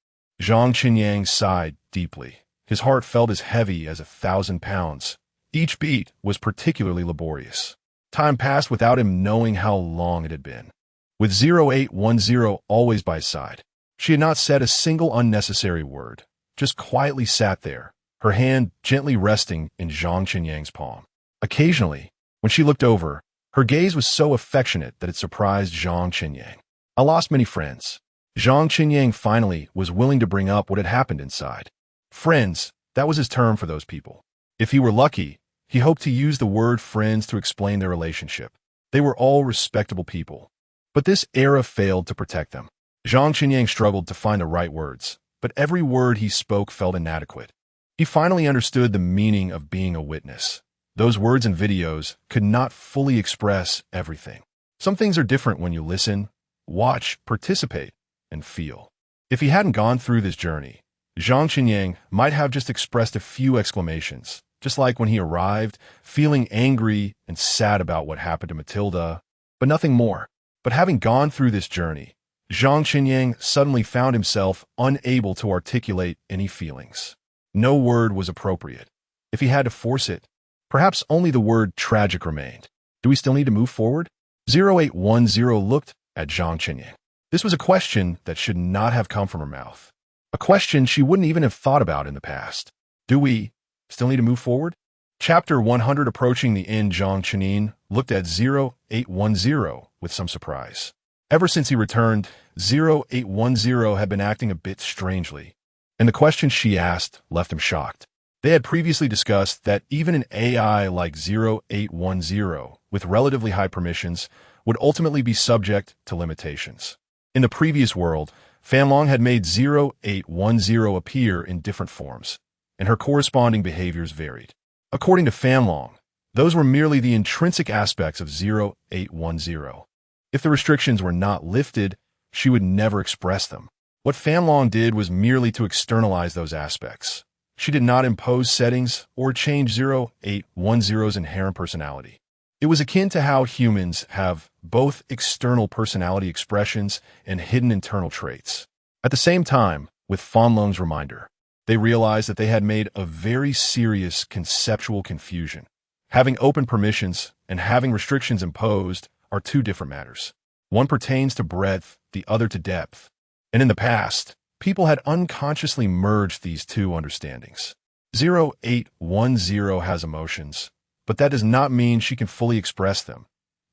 Zhang Qinyang sighed deeply. His heart felt as heavy as 1,000 pounds. Each beat was particularly laborious. Time passed without him knowing how long it had been. With 0810 always by his side, she had not said a single unnecessary word, just quietly sat there, her hand gently resting in Zhang Qinyang's palm. Occasionally, when she looked over, her gaze was so affectionate that it surprised Zhang Qinyang. I lost many friends. Zhang Qinyang finally was willing to bring up what had happened inside. Friends, that was his term for those people. If he were lucky, he hoped to use the word friends to explain their relationship. They were all respectable people. But this era failed to protect them. Zhang Qinyang struggled to find the right words, but every word he spoke felt inadequate. He finally understood the meaning of being a witness. Those words and videos could not fully express everything. Some things are different when you listen, watch, participate, and feel. If he hadn't gone through this journey, Zhang Qinyang might have just expressed a few exclamations, just like when he arrived, feeling angry and sad about what happened to Matilda, but nothing more. But having gone through this journey, Zhang Qinyang suddenly found himself unable to articulate any feelings. No word was appropriate. If he had to force it, perhaps only the word tragic remained. Do we still need to move forward? 0810 looked at Zhang Qinyang. This was a question that should not have come from her mouth. A question she wouldn't even have thought about in the past. Do we still need to move forward? Chapter 100 approaching the end. Zhang Qinyang looked at 0810 with some surprise. Ever since he returned, 0810 had been acting a bit strangely, and the question she asked left him shocked. They had previously discussed that even an AI like 0810 with relatively high permissions would ultimately be subject to limitations. In the previous world, Fanlong had made 0810 appear in different forms, and her corresponding behaviors varied. According to Fanlong, those were merely the intrinsic aspects of 0810. If the restrictions were not lifted, she would never express them. What Fanlong did was merely to externalize those aspects. She did not impose settings or change 0810's inherent personality. It was akin to how humans have both external personality expressions and hidden internal traits. At the same time, with Fanlong's reminder, they realized that they had made a very serious conceptual confusion. Having open permissions and having restrictions imposed are two different matters. One pertains to breadth, the other to depth. And in the past, people had unconsciously merged these two understandings. 0810 has emotions, but that does not mean she can fully express them.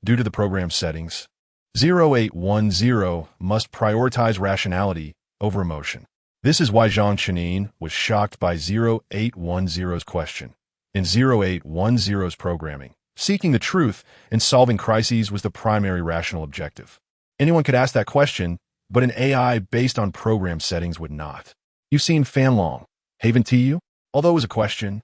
Due to the program settings, 0810 must prioritize rationality over emotion. This is why Zhang Qinyang was shocked by 0810's question. In 0810's programming, seeking the truth and solving crises was the primary rational objective. Anyone could ask that question, but an AI based on program settings would not. You've seen Fanlong. Haven't you? Although it was a question,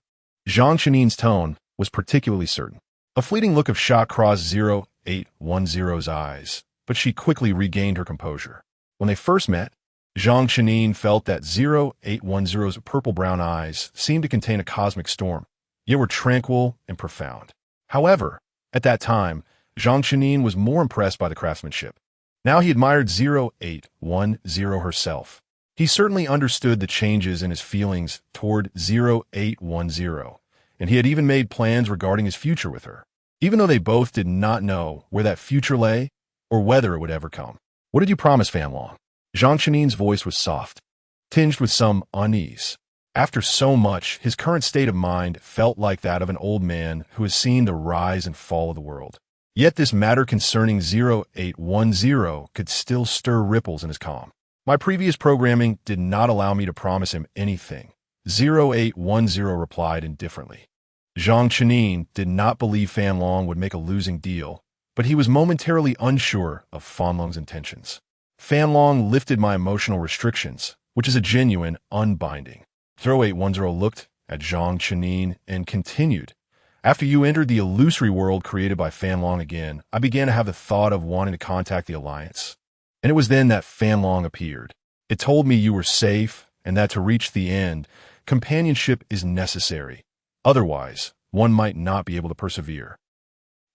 Zhang Qinyang's tone was particularly certain. A fleeting look of shock crossed 0810's eyes, but she quickly regained her composure. When they first met, Zhang Qinyang felt that 0810's purple-brown eyes seemed to contain a cosmic storm, yet were tranquil and profound. However, at that time, Zhang Qinyang was more impressed by the craftsmanship. Now he admired 0810 herself. He certainly understood the changes in his feelings toward 0810, and he had even made plans regarding his future with her, even though they both did not know where that future lay or whether it would ever come. What did you promise, Fanlong? Zhang Qinyang's voice was soft, tinged with some unease. After so much, his current state of mind felt like that of an old man who has seen the rise and fall of the world. Yet this matter concerning 0810 could still stir ripples in his calm. My previous programming did not allow me to promise him anything, 0810 replied indifferently. Zhang Qinyang did not believe Fanlong would make a losing deal, but he was momentarily unsure of Fanlong's intentions. Fanlong lifted my emotional restrictions, which is a genuine unbinding. 0810 looked at Zhang Chenin and continued. After you entered the illusory world created by Fanlong again, I began to have the thought of wanting to contact the Alliance. And it was then that Fanlong appeared. It told me you were safe and that to reach the end, companionship is necessary. Otherwise, one might not be able to persevere.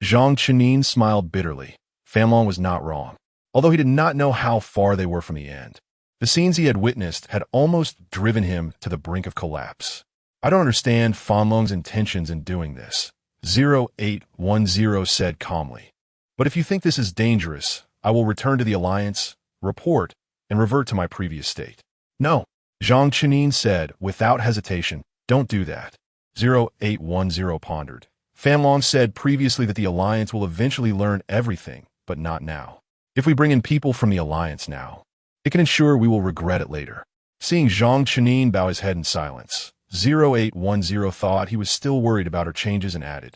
Zhang Chenin smiled bitterly. Fanlong was not wrong, although he did not know how far they were from the end. The scenes he had witnessed had almost driven him to the brink of collapse. I don't understand Fanlong's intentions in doing this, 0810 said calmly. But if you think this is dangerous, I will return to the Alliance, report, and revert to my previous state. No, Zhang Chenin said without hesitation, don't do that. 0810 pondered. Fanlong said previously that the Alliance will eventually learn everything, but not now. If we bring in people from the Alliance now, it can ensure we will regret it later. Seeing Zhang Chenin bow his head in silence, 0810 thought he was still worried about her changes and added,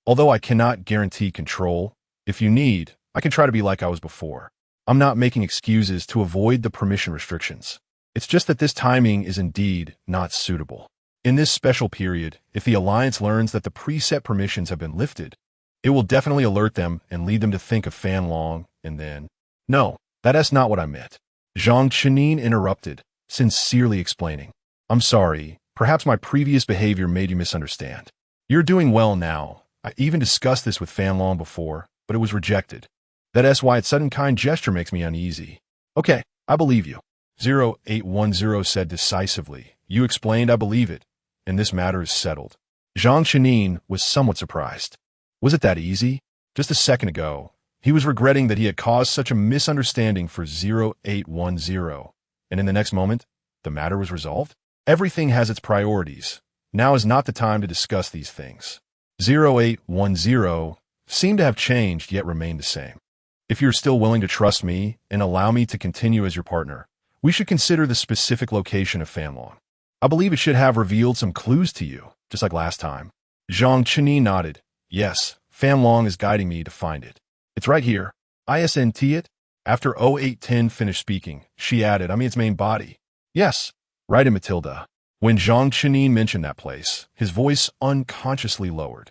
although I cannot guarantee control, if you need, I can try to be like I was before. I'm not making excuses to avoid the permission restrictions. It's just that this timing is indeed not suitable. In this special period, if the Alliance learns that the preset permissions have been lifted, it will definitely alert them and lead them to think of Fanlong, and then... No, that's not what I meant. Zhang Chenin interrupted, sincerely explaining. I'm sorry, perhaps my previous behavior made you misunderstand. You're doing well now. I even discussed this with Fanlong before, but it was rejected. That's why its sudden kind gesture makes me uneasy. Okay, I believe you. 0810 said decisively. You explained, I believe it, and this matter is settled. Zhang Chenin was somewhat surprised. Was it that easy? Just a second ago, he was regretting that he had caused such a misunderstanding for 0810, and in the next moment, the matter was resolved? Everything has its priorities. Now is not the time to discuss these things. 0810 seemed to have changed yet remained the same. If you're still willing to trust me and allow me to continue as your partner, we should consider the specific location of Fanlong. I believe it should have revealed some clues to you, just like last time. Zhang Chenin nodded. Yes, Fanlong is guiding me to find it. It's right here. ISNT it? After 0810 finished speaking, she added, I mean its main body. Yes, right in Matilda. When Zhang Chenin mentioned that place, his voice unconsciously lowered.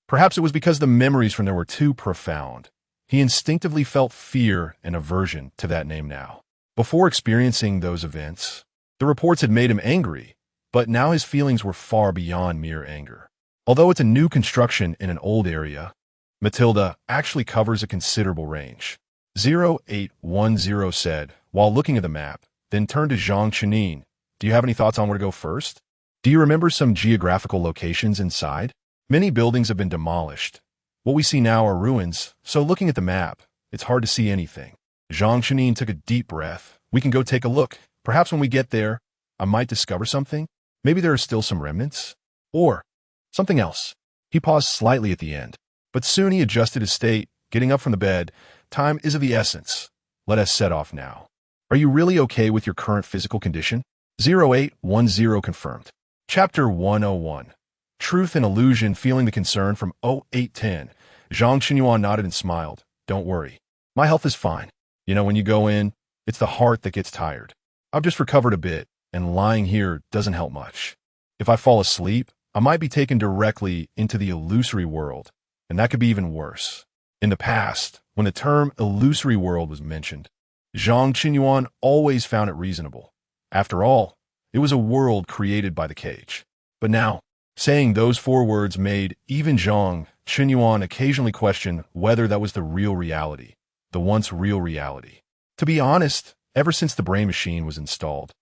Perhaps it was because the memories from there were too profound. He instinctively felt fear and aversion to that name now. Before experiencing those events, the reports had made him angry, but now his feelings were far beyond mere anger. Although it's a new construction in an old area, Matilda actually covers a considerable range. 0810 said, while looking at the map, then turned to Zhang Chenin. Do you have any thoughts on where to go first? Do you remember some geographical locations inside? Many buildings have been demolished. What we see now are ruins, so looking at the map, it's hard to see anything. Zhang Chenin took a deep breath. We can go take a look. Perhaps when we get there, I might discover something. Maybe there are still some remnants. Or something else. He paused slightly at the end, but soon he adjusted his state, getting up from the bed. Time is of the essence. Let us set off now. Are you really okay with your current physical condition? 0810 confirmed. Chapter 101. Truth and Illusion. Feeling the concern from 0810, Zhang Qinyuan nodded and smiled. Don't worry. My health is fine. You know, when you go in, it's the heart that gets tired. I've just recovered a bit, and lying here doesn't help much. If I fall asleep, I might be taken directly into the illusory world, and that could be even worse. In the past, when the term illusory world was mentioned, Zhang Qinyuan always found it reasonable. After all, it was a world created by the cage. But now, saying those four words made even Zhang Qinyuan occasionally question whether that was the real reality, the once real reality. To be honest, ever since the brain machine was installed,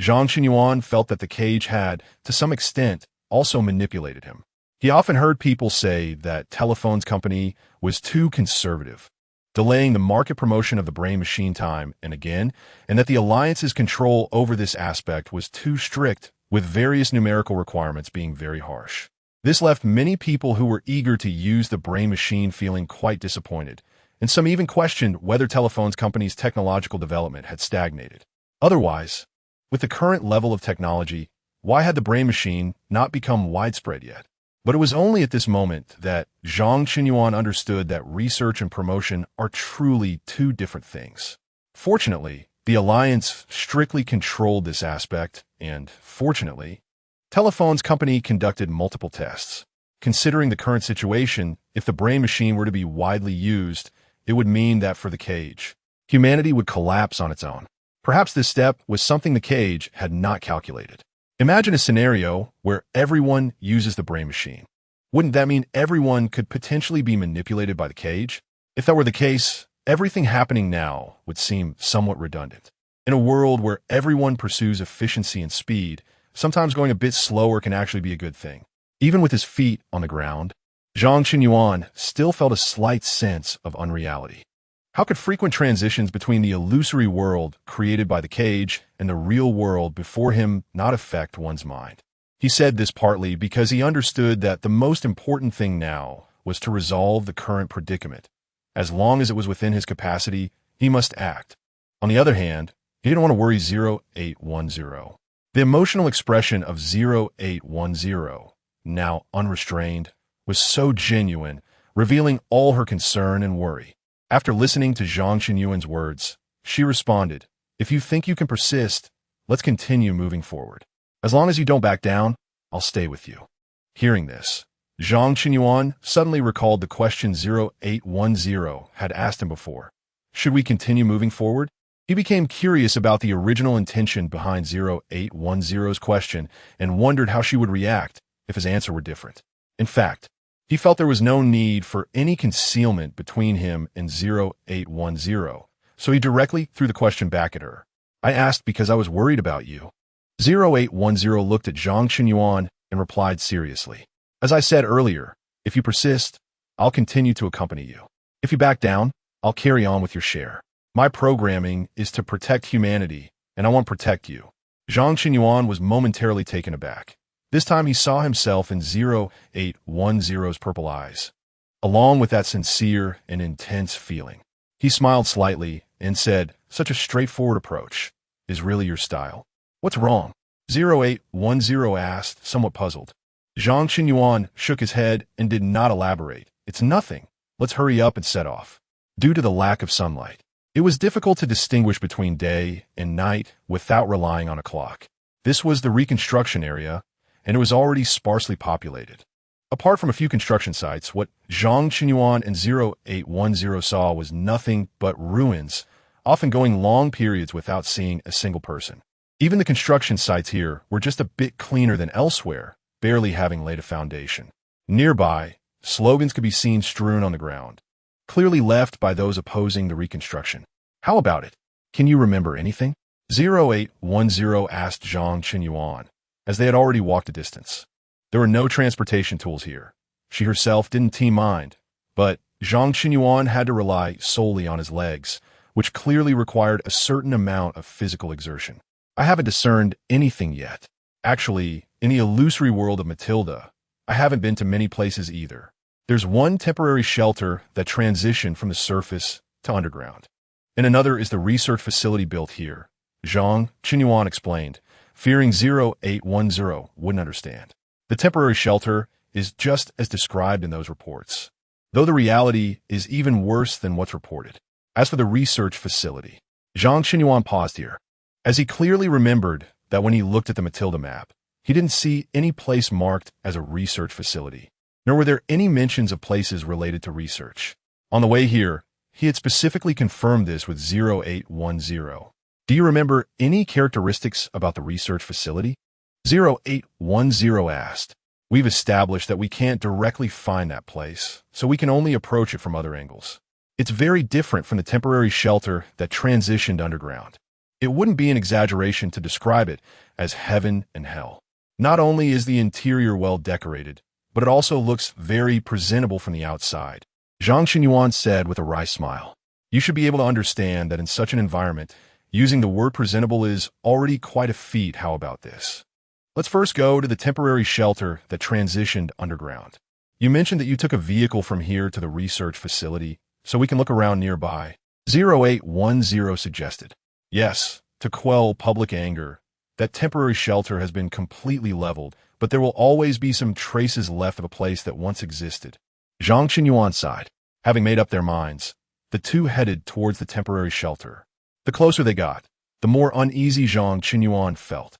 Zhang Qinyuan felt that the cage had, to some extent, also manipulated him. He often heard people say that Telephone's company was too conservative, delaying the market promotion of the brain machine time and again, and that the Alliance's control over this aspect was too strict, with various numerical requirements being very harsh. This left many people who were eager to use the brain machine feeling quite disappointed, and some even questioned whether Telephone's company's technological development had stagnated. Otherwise, with the current level of technology, why had the brain machine not become widespread yet? But it was only at this moment that Zhang Qinyuan understood that research and promotion are truly two different things. Fortunately, the Alliance strictly controlled this aspect, and fortunately, Telephone's company conducted multiple tests. Considering the current situation, if the brain machine were to be widely used, it would mean that for the cage, humanity would collapse on its own. Perhaps this step was something the cage had not calculated. Imagine a scenario where everyone uses the brain machine. Wouldn't that mean everyone could potentially be manipulated by the cage? If that were the case, everything happening now would seem somewhat redundant. In a world where everyone pursues efficiency and speed, sometimes going a bit slower can actually be a good thing. Even with his feet on the ground, Zhang Qinyuan still felt a slight sense of unreality. How could frequent transitions between the illusory world created by the cage and the real world before him not affect one's mind? He said this partly because he understood that the most important thing now was to resolve the current predicament. As long as it was within his capacity, he must act. On the other hand, he didn't want to worry 0810. The emotional expression of 0810, now unrestrained, was so genuine, revealing all her concern and worry. After listening to Zhang Qinyuan's words, she responded, "If you think you can persist, let's continue moving forward. As long as you don't back down, I'll stay with you." Hearing this, Zhang Qinyuan suddenly recalled the question 0810 had asked him before. Should we continue moving forward? He became curious about the original intention behind 0810's question and wondered how she would react if his answer were different. In fact, he felt there was no need for any concealment between him and 0810, so he directly threw the question back at her. "I asked because I was worried about you." 0810 looked at Zhang Qinyuan and replied seriously. "As I said earlier, if you persist, I'll continue to accompany you. If you back down, I'll carry on with your share. My programming is to protect humanity, and I want to protect you." Zhang Qinyuan was momentarily taken aback. This time he saw himself in 0810's purple eyes, along with that sincere and intense feeling. He smiled slightly and said, "Such a straightforward approach is really your style." "What's wrong?" 0810 asked, somewhat puzzled. Zhang Qinyuan shook his head and did not elaborate. "It's nothing. Let's hurry up and set off." Due to the lack of sunlight, it was difficult to distinguish between day and night without relying on a clock. This was the reconstruction area, and it was already sparsely populated. Apart from a few construction sites, what Zhang Qinyuan and 0810 saw was nothing but ruins, often going long periods without seeing a single person. Even the construction sites here were just a bit cleaner than elsewhere, barely having laid a foundation. Nearby, slogans could be seen strewn on the ground, clearly left by those opposing the reconstruction. "How about it? Can you remember anything?" 0810 asked Zhang Qinyuan, as they had already walked a distance. There were no transportation tools here. She herself didn't mind, but Zhang Qinyuan had to rely solely on his legs, which clearly required a certain amount of physical exertion. "I haven't discerned anything yet. Actually, in the illusory world of Matilda, I haven't been to many places either. There's one temporary shelter that transitioned from the surface to underground, and another is the research facility built here," Zhang Qinyuan explained, fearing 0810 wouldn't understand. The temporary shelter is just as described in those reports, though the reality is even worse than what's reported. As for the research facility, Zhang Qinyuan paused here, as he clearly remembered that when he looked at the Matilda map, he didn't see any place marked as a research facility, nor were there any mentions of places related to research. On the way here, he had specifically confirmed this with 0810. "Do you remember any characteristics about the research facility?" 0810 asked. "We've established that we can't directly find that place, so we can only approach it from other angles. It's very different from the temporary shelter that transitioned underground. It wouldn't be an exaggeration to describe it as heaven and hell. Not only is the interior well decorated, but it also looks very presentable from the outside," Zhang Qinyuan said with a wry smile. "You should be able to understand that in such an environment, using the word presentable is already quite a feat. How about this? Let's first go to the temporary shelter that transitioned underground. You mentioned that you took a vehicle from here to the research facility, so we can look around nearby," 0810 suggested. "Yes, to quell public anger. That temporary shelter has been completely leveled, but there will always be some traces left of a place that once existed." Zhang Qinyuan sighed. Having made up their minds, the two headed towards the temporary shelter. The closer they got, the more uneasy Zhang Qinyuan felt.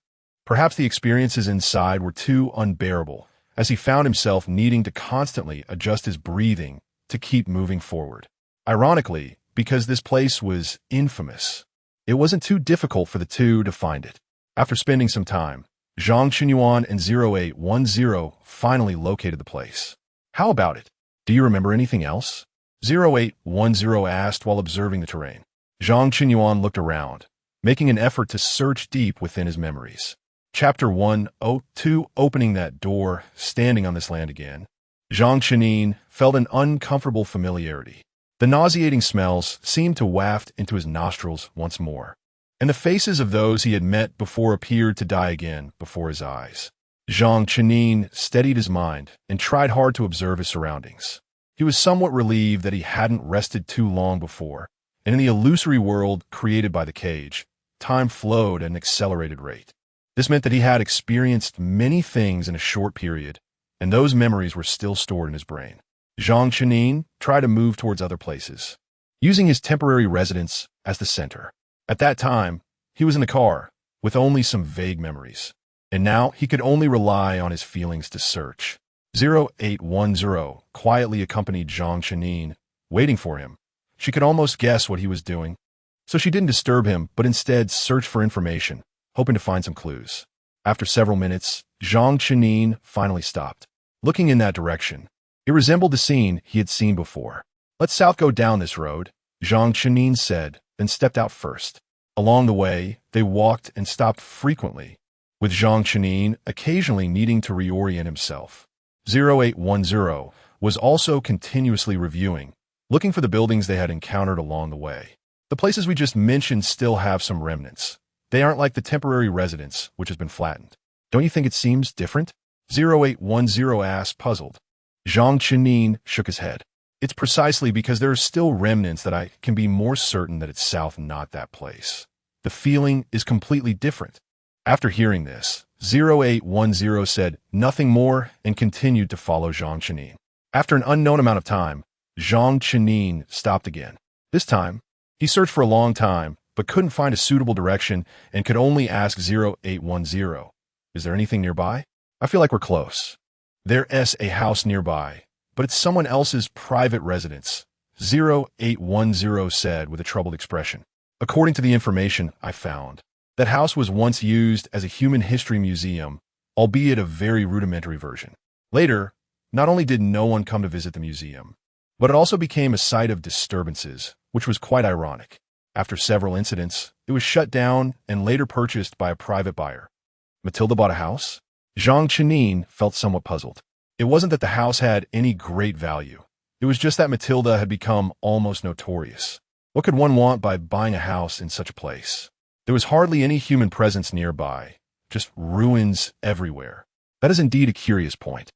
Perhaps the experiences inside were too unbearable, as he found himself needing to constantly adjust his breathing to keep moving forward. Ironically, because this place was infamous, it wasn't too difficult for the two to find it. After spending some time, Zhang Qinyuan and 0810 finally located the place. How about it? Do you remember anything else? 0810 asked while observing the terrain. Zhang Qinyuan looked around, making an effort to search deep within his memories. Chapter 102, Opening That Door, Standing on This Land Again. Zhang Qinyuan felt an uncomfortable familiarity. The nauseating smells seemed to waft into his nostrils once more, and the faces of those he had met before appeared to die again before his eyes. Zhang Qinyuan steadied his mind and tried hard to observe his surroundings. He was somewhat relieved that he hadn't rested too long before, and in the illusory world created by the cage, time flowed at an accelerated rate. This meant that he had experienced many things in a short period, and those memories were still stored in his brain. Zhang Qinyuan tried to move towards other places, using his temporary residence as the center. At that time, he was in the car, with only some vague memories, and now he could only rely on his feelings to search. 0810 quietly accompanied Zhang Qinyuan, waiting for him. She could almost guess what he was doing, so she didn't disturb him, but instead searched for information, hoping to find some clues. After several minutes, Zhang Qinyuan finally stopped. Looking in that direction, it resembled the scene he had seen before. "Let's south go down this road," Zhang Qinyuan said, then stepped out first. Along the way, they walked and stopped frequently, with Zhang Qinyuan occasionally needing to reorient himself. 0810 was also continuously reviewing, looking for the buildings they had encountered along the way. The places we just mentioned still have some remnants. They aren't like the temporary residence, which has been flattened. Don't you think it seems different? 0810 asked, puzzled. Zhang Qinyuan shook his head. It's precisely because there are still remnants that I can be more certain that it's south, not that place. The feeling is completely different. After hearing this, 0810 said nothing more and continued to follow Zhang Qinyuan. After an unknown amount of time, Zhang Qinyuan stopped again. This time, he searched for a long time, but couldn't find a suitable direction and could only ask 0810, "Is there anything nearby? I feel like we're close." "There's a house nearby, but it's someone else's private residence," 0810 said with a troubled expression. "According to the information I found, that house was once used as a human history museum, albeit a very rudimentary version. Later, not only did no one come to visit the museum, but it also became a site of disturbances, which was quite ironic. After several incidents, it was shut down and later purchased by a private buyer." Matilda bought a house? Zhang Qinyuan felt somewhat puzzled. It wasn't that the house had any great value. It was just that Matilda had become almost notorious. What could one want by buying a house in such a place? There was hardly any human presence nearby, just ruins everywhere. That is indeed a curious point.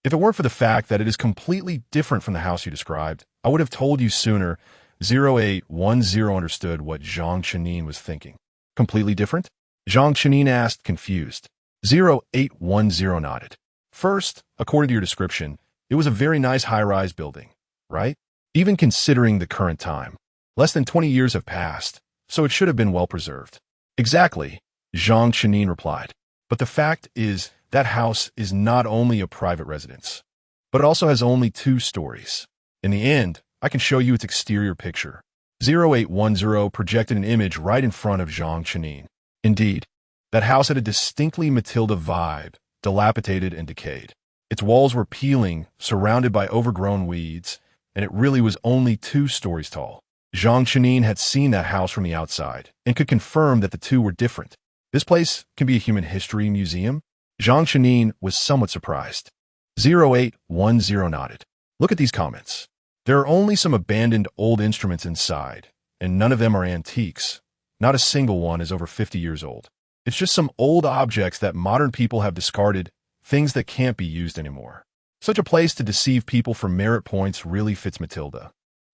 If it weren't for the fact that it is completely different from the house you described, I would have told you sooner. 0810 understood what Zhang Qinyuan was thinking. Completely different? Zhang Qinyuan asked, confused. 0810 nodded. First, according to your description, it was a very nice high-rise building, right? Even considering the current time. Less than 20 years have passed, so it should have been well preserved. Exactly, Zhang Qinyuan replied. But the fact is, that house is not only a private residence, but it also has only 2 stories. In the end, I can show you its exterior picture. 0810 projected an image right in front of Zhang Qinyuan. Indeed, that house had a distinctly Matilda vibe, dilapidated and decayed. Its walls were peeling, surrounded by overgrown weeds, and it really was only 2 stories tall. Zhang Qinyuan had seen that house from the outside and could confirm that the 2 were different. This place can be a human history museum? Zhang Qinyuan was somewhat surprised. 0810 nodded. Look at these comments. There are only some abandoned old instruments inside, and none of them are antiques. Not a single one is over 50 years old. It's just some old objects that modern people have discarded, things that can't be used anymore. Such a place to deceive people for merit points really fits Matilda.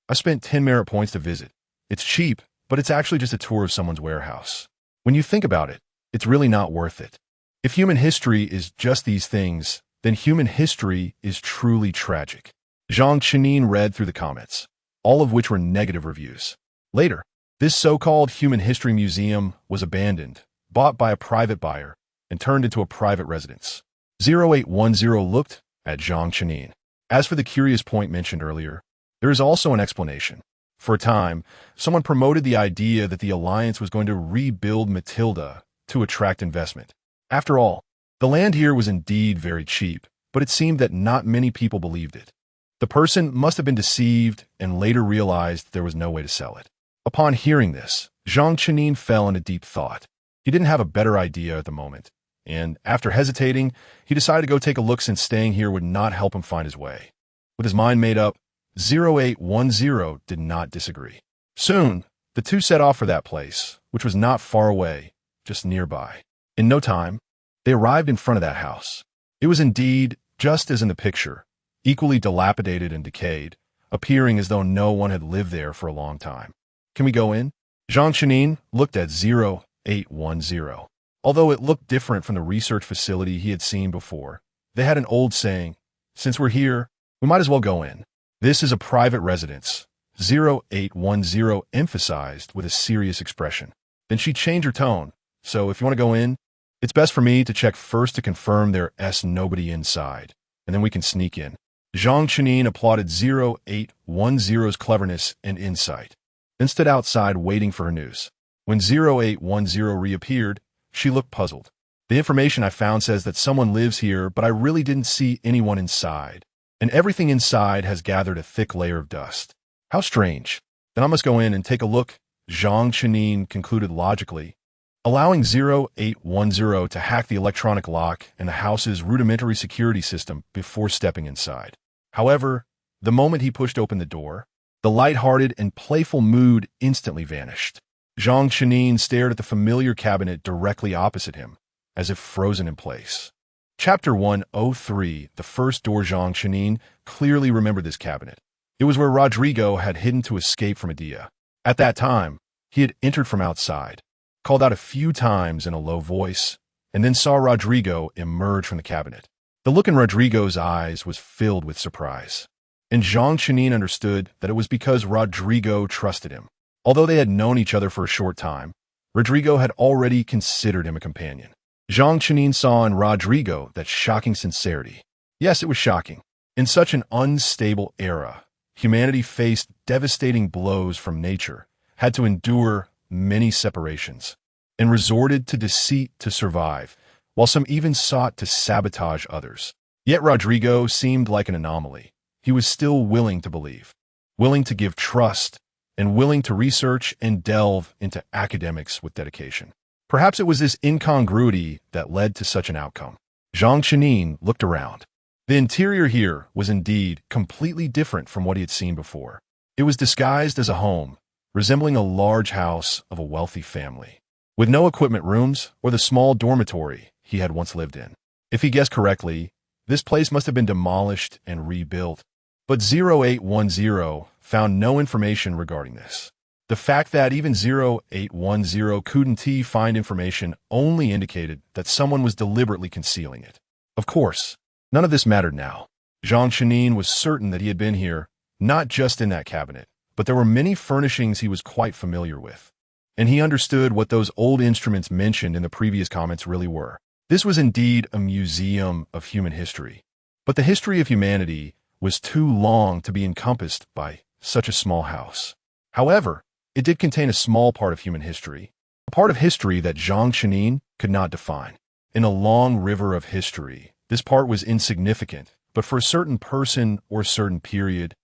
I spent 10 merit points to visit. It's cheap, but it's actually just a tour of someone's warehouse. When you think about it, it's really not worth it. If human history is just these things, then human history is truly tragic. Zhang Qinyuan read through the comments, all of which were negative reviews. Later, this so-called human history museum was abandoned, bought by a private buyer, and turned into a private residence. 0810 looked at Zhang Chenin. As for the curious point mentioned earlier, there is also an explanation. For a time, someone promoted the idea that the alliance was going to rebuild Matilda to attract investment. After all, the land here was indeed very cheap, but it seemed that not many people believed it. The person must have been deceived and later realized there was no way to sell it. Upon hearing this, Zhang Chenin fell into deep thought. He didn't have a better idea at the moment, and after hesitating, he decided to go take a look since staying here would not help him find his way. With his mind made up, 0810 did not disagree. Soon, the two set off for that place, which was not far away, just nearby. In no time, they arrived in front of that house. It was indeed, just as in the picture, equally dilapidated and decayed, appearing as though no one had lived there for a long time. Can we go in? Zhang Chenin looked at 0810. Although it looked different from the research facility he had seen before, they had an old saying, "Since we're here, we might as well go in." "This is a private residence," 0810 emphasized with a serious expression. Then she changed her tone. "So if you want to go in, it's best for me to check first to confirm there's nobody inside, and then we can sneak in." Zhang Chenin applauded 0810's cleverness and insight, then stood outside waiting for her news. When 0810 reappeared, she looked puzzled. "The information I found says that someone lives here, but I really didn't see anyone inside. And everything inside has gathered a thick layer of dust. How strange. Then I must go in and take a look," Zhang Chenin concluded logically, allowing 0810 to hack the electronic lock and the house's rudimentary security system before stepping inside. However, the moment he pushed open the door, the light-hearted and playful mood instantly vanished. Zhang Chenin stared at the familiar cabinet directly opposite him, as if frozen in place. Chapter 103, the first door. Zhang Chenin clearly remembered this cabinet. It was where Rodrigo had hidden to escape from Adia. At that time, he had entered from outside, called out a few times in a low voice, and then saw Rodrigo emerge from the cabinet. The look in Rodrigo's eyes was filled with surprise, and Zhang Chenin understood that it was because Rodrigo trusted him. Although they had known each other for a short time, Rodrigo had already considered him a companion. Zhang Chenin saw in Rodrigo that shocking sincerity. Yes, it was shocking. In such an unstable era, humanity faced devastating blows from nature, had to endure many separations, and resorted to deceit to survive, while some even sought to sabotage others. Yet Rodrigo seemed like an anomaly. He was still willing to believe, willing to give trust, and willing to research and delve into academics with dedication. Perhaps it was this incongruity that led to such an outcome. Zhang Chenin looked around. The interior here was indeed completely different from what he had seen before. It was disguised as a home, resembling a large house of a wealthy family, with no equipment rooms or the small dormitory he had once lived in. If he guessed correctly, this place must have been demolished and rebuilt. But 0810 found no information regarding this. The fact that even 0810 couldn't find information only indicated that someone was deliberately concealing it. Of course, none of this mattered now. Zhang Chenin was certain that he had been here, not just in that cabinet, but there were many furnishings he was quite familiar with. And he understood what those old instruments mentioned in the previous comments really were. This was indeed a museum of human history. But the history of humanity was too long to be encompassed by such a small house. However, it did contain a small part of human history, a part of history that Zhang Chenin could not define. In a long river of history, this part was insignificant, but for a certain person or certain period,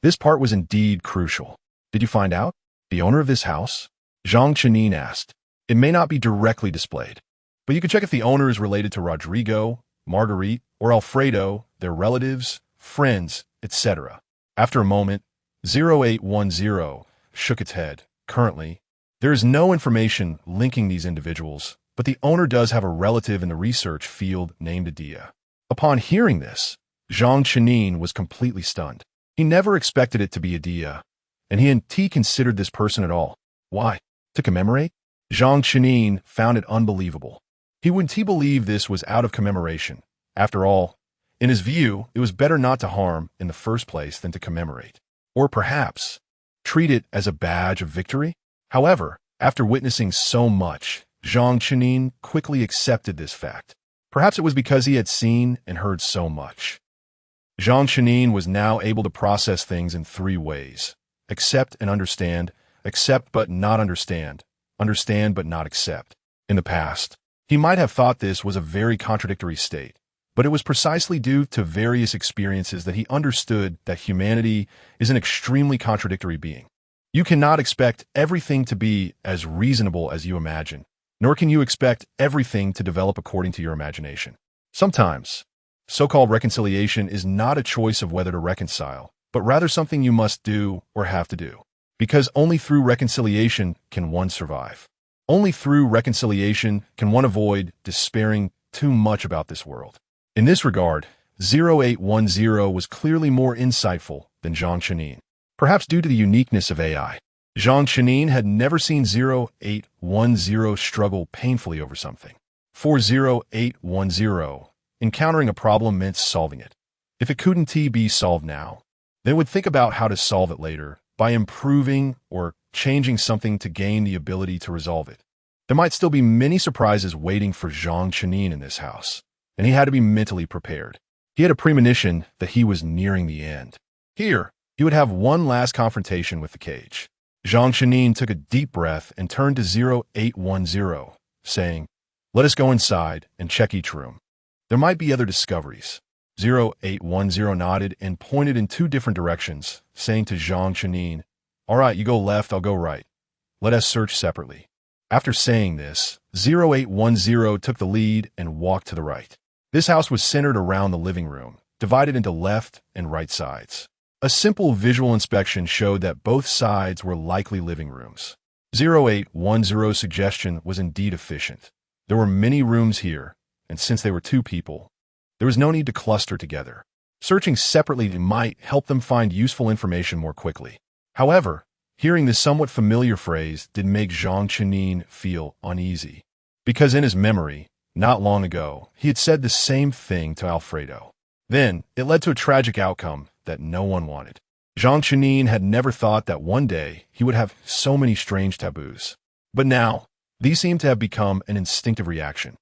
this part was indeed crucial. Did you find out? The owner of this house? Zhang Chenin asked. It may not be directly displayed, but you can check if the owner is related to Rodrigo, Marguerite, or Alfredo, their relatives, friends, etc. After a moment, 0810 shook its head. Currently, there is no information linking these individuals, but the owner does have a relative in the research field named Adia. Upon hearing this, Zhang Chenin was completely stunned. He never expected it to be Adia, and he considered this person at all. Why? To commemorate? Zhang Chenin found it unbelievable. He wouldn't believe this was out of commemoration. After all, in his view, it was better not to harm in the first place than to commemorate. Or perhaps treat it as a badge of victory? However, after witnessing so much, Zhang Chenin quickly accepted this fact. Perhaps it was because he had seen and heard so much. Zhang Chenin was now able to process things in three ways: accept and understand, accept but not understand, understand but not accept. In the past, he might have thought this was a very contradictory state, but it was precisely due to various experiences that he understood that humanity is an extremely contradictory being. You cannot expect everything to be as reasonable as you imagine, nor can you expect everything to develop according to your imagination. Sometimes, so-called reconciliation is not a choice of whether to reconcile, but rather something you must do or have to do. Because only through reconciliation can one survive. Only through reconciliation can one avoid despairing too much about this world. In this regard, 0810 was clearly more insightful than Zhang Chenin. Perhaps due to the uniqueness of AI, Zhang Chenin had never seen 0810 struggle painfully over something. For 0810, encountering a problem meant solving it. If it couldn't be solved now, then it would think about how to solve it later by improving or changing something to gain the ability to resolve it. There might still be many surprises waiting for Zhang Chenin in this house, and he had to be mentally prepared. He had a premonition that he was nearing the end. Here, he would have one last confrontation with the cage. Zhang Chenin took a deep breath and turned to 0810, saying, "Let us go inside and check each room. There might be other discoveries." 0810 nodded and pointed in two different directions, saying to Zhang Chenin, "All right, you go left, I'll go right. Let us search separately." After saying this, 0810 took the lead and walked to the right. This house was centered around the living room, divided into left and right sides. A simple visual inspection showed that both sides were likely living rooms. 0810's suggestion was indeed efficient. There were many rooms here, and since they were two people, there was no need to cluster together. Searching separately might help them find useful information more quickly. However, hearing this somewhat familiar phrase did make Zhang Chenin feel uneasy, because in his memory, not long ago, he had said the same thing to Alfredo. Then, it led to a tragic outcome that no one wanted. Zhang Chenin had never thought that one day he would have so many strange taboos. But now, these seemed to have become an instinctive reaction.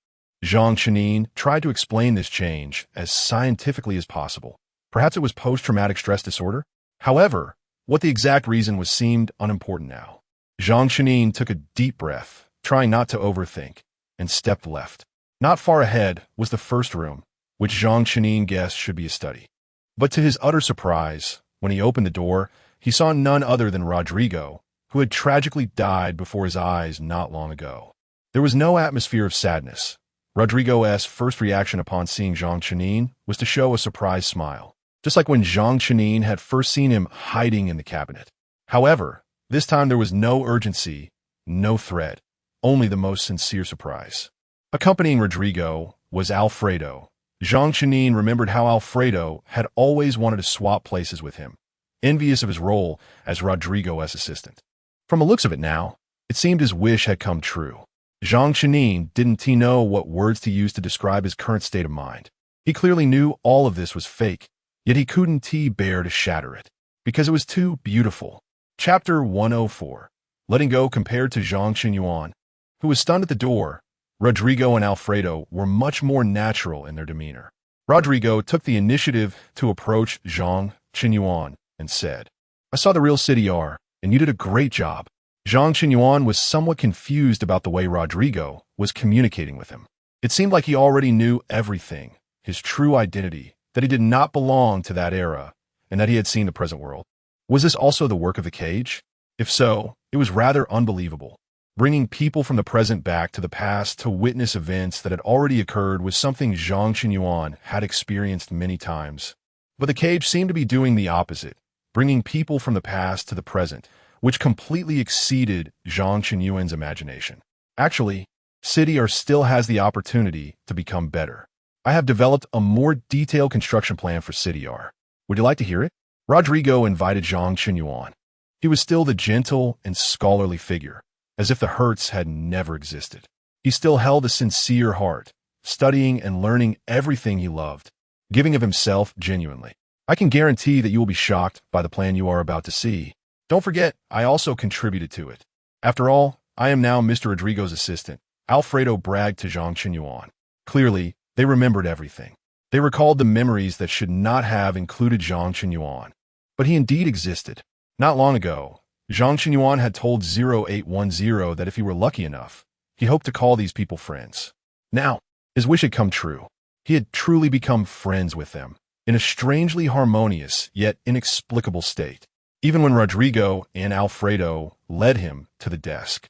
Zhang Chenin tried to explain this change as scientifically as possible. Perhaps it was post-traumatic stress disorder? However, what the exact reason was seemed unimportant now. Zhang Chenin took a deep breath, trying not to overthink, and stepped left. Not far ahead was the first room, which Zhang Chenin guessed should be a study. But to his utter surprise, when he opened the door, he saw none other than Rodrigo, who had tragically died before his eyes not long ago. There was no atmosphere of sadness. Rodrigo's first reaction upon seeing Zhang Chenin was to show a surprised smile, just like when Zhang Chenin had first seen him hiding in the cabinet. However, this time there was no urgency, no threat, only the most sincere surprise. Accompanying Rodrigo was Alfredo. Zhang Chenin remembered how Alfredo had always wanted to swap places with him, envious of his role as Rodrigo's assistant. From the looks of it now, it seemed his wish had come true. Zhang Chenin didn't know what words to use to describe his current state of mind. He clearly knew all of this was fake, yet he couldn't bear to shatter it, because it was too beautiful. Chapter 104. Letting go compared to Zhang Qinyuan, who was stunned at the door. Rodrigo and Alfredo were much more natural in their demeanor. Rodrigo took the initiative to approach Zhang Qinyuan and said, "I saw the real city R, and you did a great job." Zhang Qinyuan was somewhat confused about the way Rodrigo was communicating with him. It seemed like he already knew everything, his true identity, that he did not belong to that era, and that he had seen the present world. Was this also the work of the cage? If so, it was rather unbelievable. Bringing people from the present back to the past to witness events that had already occurred was something Zhang Qinyuan had experienced many times. But the cage seemed to be doing the opposite, bringing people from the past to the present, which completely exceeded Zhang Qinyuan's imagination. Actually, City R still has the opportunity to become better. I have developed a more detailed construction plan for City R. Would you like to hear it? Rodrigo invited Zhang Qinyuan. He was still the gentle and scholarly figure, as if the hurts had never existed. He still held a sincere heart, studying and learning everything he loved, giving of himself genuinely. I can guarantee that you will be shocked by the plan you are about to see. Don't forget, I also contributed to it. After all, I am now Mr. Rodrigo's assistant, Alfredo bragged to Zhang Qinyuan. Clearly, they remembered everything. They recalled the memories that should not have included Zhang Qinyuan. But he indeed existed. Not long ago, Zhang Qinyuan had told 0810 that if he were lucky enough, he hoped to call these people friends. Now, his wish had come true. He had truly become friends with them, in a strangely harmonious yet inexplicable state. Even when Rodrigo and Alfredo led him to the desk,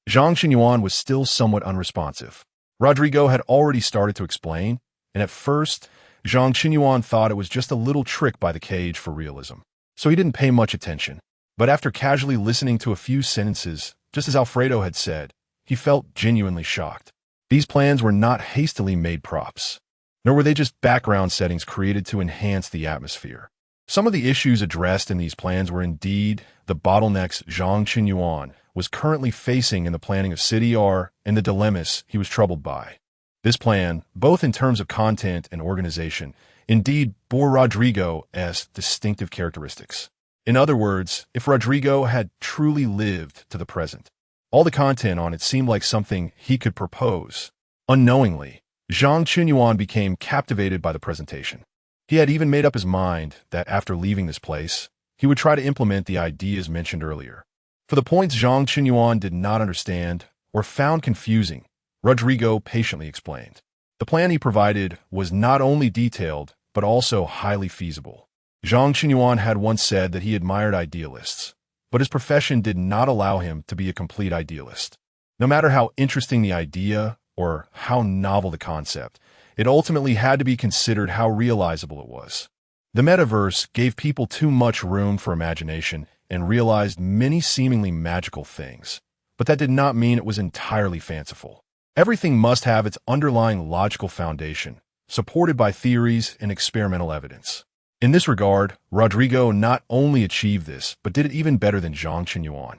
Zhang Qinyuan was still somewhat unresponsive. Rodrigo had already started to explain, and at first, Zhang Qinyuan thought it was just a little trick by the cage for realism. So he didn't pay much attention. But after casually listening to a few sentences, just as Alfredo had said, he felt genuinely shocked. These plans were not hastily made props, nor were they just background settings created to enhance the atmosphere. Some of the issues addressed in these plans were indeed the bottlenecks Zhang Qinyuan was currently facing in the planning of City R and the dilemmas he was troubled by. This plan, both in terms of content and organization, indeed bore Rodrigo as distinctive characteristics. In other words, if Rodrigo had truly lived to the present, all the content on it seemed like something he could propose. Unknowingly, Zhang Qinyuan became captivated by the presentation. He had even made up his mind that after leaving this place, he would try to implement the ideas mentioned earlier. For the points Zhang Qinyuan did not understand or found confusing, Rodrigo patiently explained. The plan he provided was not only detailed, but also highly feasible. Zhang Qinyuan had once said that he admired idealists, but his profession did not allow him to be a complete idealist. No matter how interesting the idea or how novel the concept, it ultimately had to be considered how realizable it was. The metaverse gave people too much room for imagination and realized many seemingly magical things, but that did not mean it was entirely fanciful. Everything must have its underlying logical foundation, supported by theories and experimental evidence. In this regard, Rodrigo not only achieved this, but did it even better than Zhang Qinyuan.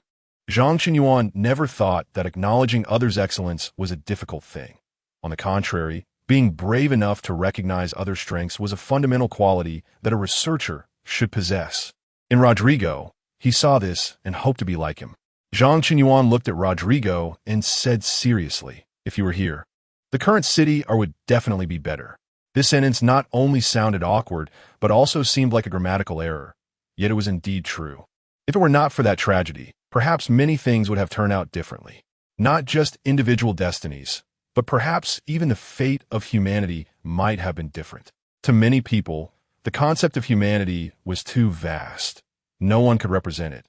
Zhang Qinyuan never thought that acknowledging others' excellence was a difficult thing. On the contrary, being brave enough to recognize other strengths was a fundamental quality that a researcher should possess. In Rodrigo, he saw this and hoped to be like him. Zhang Qinyuan looked at Rodrigo and said seriously, "If you were here, the current city would definitely be better." This sentence not only sounded awkward, but also seemed like a grammatical error. Yet it was indeed true. If it were not for that tragedy, perhaps many things would have turned out differently. Not just individual destinies, but perhaps even the fate of humanity might have been different. To many people, the concept of humanity was too vast. No one could represent it,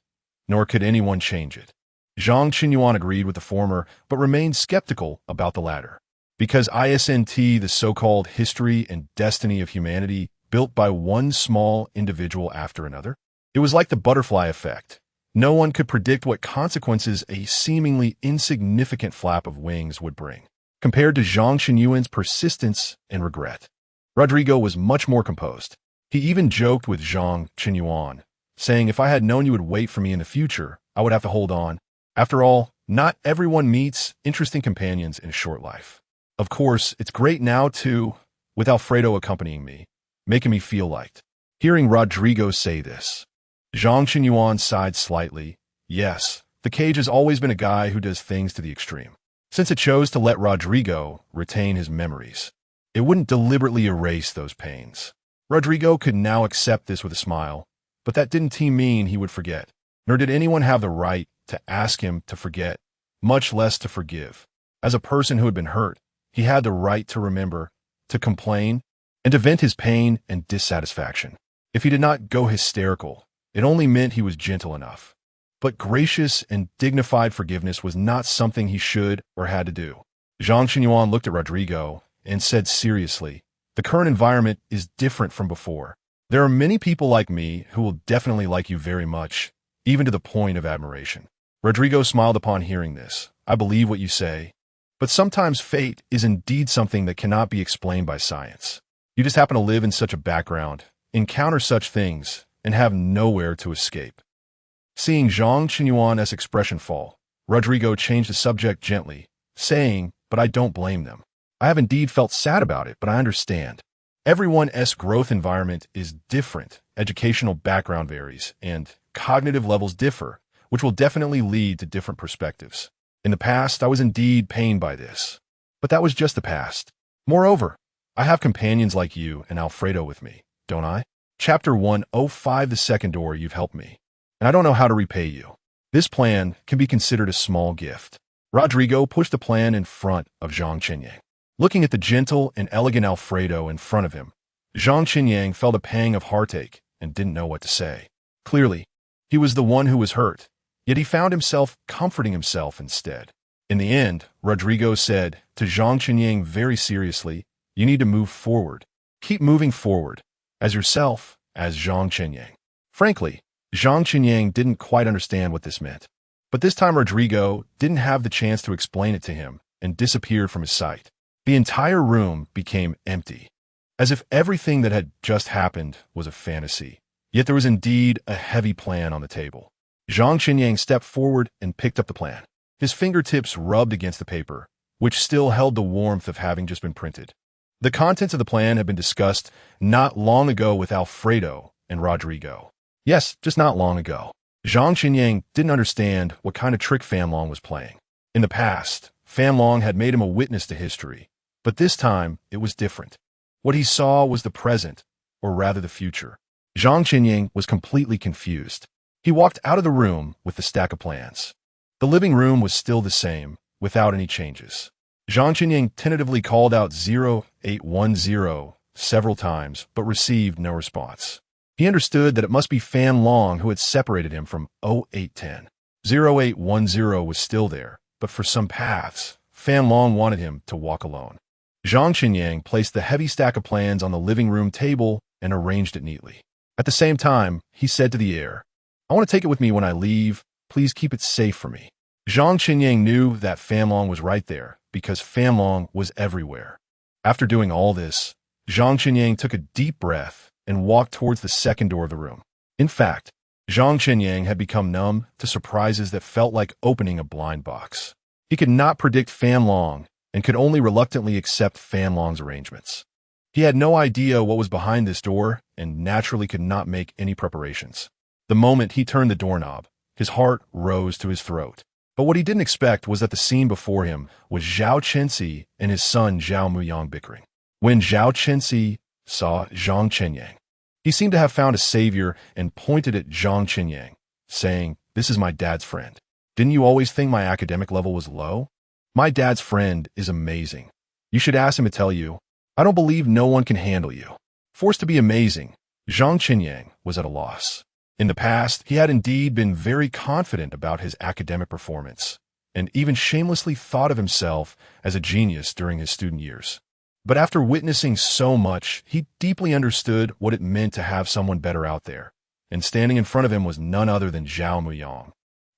nor could anyone change it. Zhang Qinyuan agreed with the former, but remained skeptical about the latter. Because isn't the so-called history and destiny of humanity built by one small individual after another? It was like the butterfly effect. No one could predict what consequences a seemingly insignificant flap of wings would bring. Compared to Zhang Qinyuan's persistence and regret, Rodrigo was much more composed. He even joked with Zhang Qinyuan, saying, "If I had known you would wait for me in the future, I would have to hold on. After all, not everyone meets interesting companions in a short life. Of course, it's great now too, with Alfredo accompanying me, making me feel liked." Hearing Rodrigo say this, Zhang Qinyuan sighed slightly. Yes, the cage has always been a guy who does things to the extreme. Since it chose to let Rodrigo retain his memories, it wouldn't deliberately erase those pains. Rodrigo could now accept this with a smile, but that didn't mean he would forget, nor did anyone have the right to ask him to forget, much less to forgive. As a person who had been hurt, he had the right to remember, to complain, and to vent his pain and dissatisfaction. If he did not go hysterical, it only meant he was gentle enough. But gracious and dignified forgiveness was not something he should or had to do. Zhang Qinyuan looked at Rodrigo and said seriously, "The current environment is different from before. There are many people like me who will definitely like you very much, even to the point of admiration." Rodrigo smiled upon hearing this. "I believe what you say. But sometimes fate is indeed something that cannot be explained by science. You just happen to live in such a background, encounter such things, and have nowhere to escape." Seeing Zhang Qinyuan's expression fall, Rodrigo changed the subject gently, saying, "But I don't blame them. I have indeed felt sad about it, but I understand. Everyone's growth environment is different, educational background varies, and cognitive levels differ, which will definitely lead to different perspectives. In the past, I was indeed pained by this. But that was just the past. Moreover, I have companions like you and Alfredo with me, don't I? Chapter 105. The second door, you've helped me. And I don't know how to repay you. This plan can be considered a small gift. Rodrigo pushed the plan in front of Zhang Qinyang. Looking at the gentle and elegant Alfredo in front of him, Zhang Qinyang felt a pang of heartache and didn't know what to say. Clearly, he was the one who was hurt, yet he found himself comforting himself instead. In the end, Rodrigo said to Zhang Qinyang very seriously, "You need to move forward. Keep moving forward, as yourself, as Zhang Qinyang." Frankly, Zhang Qinyang didn't quite understand what this meant. But this time Rodrigo didn't have the chance to explain it to him and disappeared from his sight. The entire room became empty, as if everything that had just happened was a fantasy. Yet there was indeed a heavy plan on the table. Zhang Qinyang stepped forward and picked up the plan. His fingertips rubbed against the paper, which still held the warmth of having just been printed. The contents of the plan had been discussed not long ago with Alfredo and Rodrigo. Yes, just not long ago. Zhang Qinyang didn't understand what kind of trick Fanlong was playing. In the past, Fanlong had made him a witness to history, but this time it was different. What he saw was the present, or rather the future. Zhang Qinyang was completely confused. He walked out of the room with the stack of plans. The living room was still the same, without any changes. Zhang Qinyang tentatively called out 0810 several times, but received no response. He understood that it must be Fanlong who had separated him from 0810. 0810 was still there, but for some paths, Fanlong wanted him to walk alone. Zhang Qinyang placed the heavy stack of plans on the living room table and arranged it neatly. At the same time, he said to the air, "I want to take it with me when I leave. Please keep it safe for me." Zhang Qinyang knew that Fanlong was right there, because Fanlong was everywhere. After doing all this, Zhang Qinyang took a deep breath and walked towards the second door of the room. In fact, Zhang Qinyang had become numb to surprises that felt like opening a blind box. He could not predict Fanlong and could only reluctantly accept Fanlong's arrangements. He had no idea what was behind this door and naturally could not make any preparations. The moment he turned the doorknob, his heart rose to his throat. But what he didn't expect was that the scene before him was Zhao Chenxi and his son Zhao Muyang bickering. When Zhao Chenxi saw Zhang Qinyang, he seemed to have found a savior and pointed at Zhang Qinyang, saying, "This is my dad's friend. Didn't you always think my academic level was low? My dad's friend is amazing. You should ask him to tell you. I don't believe no one can handle you." Forced to be amazing, Zhang Qinyang was at a loss. In the past, he had indeed been very confident about his academic performance, and even shamelessly thought of himself as a genius during his student years. But after witnessing so much, he deeply understood what it meant to have someone better out there, and standing in front of him was none other than Zhao Muyang,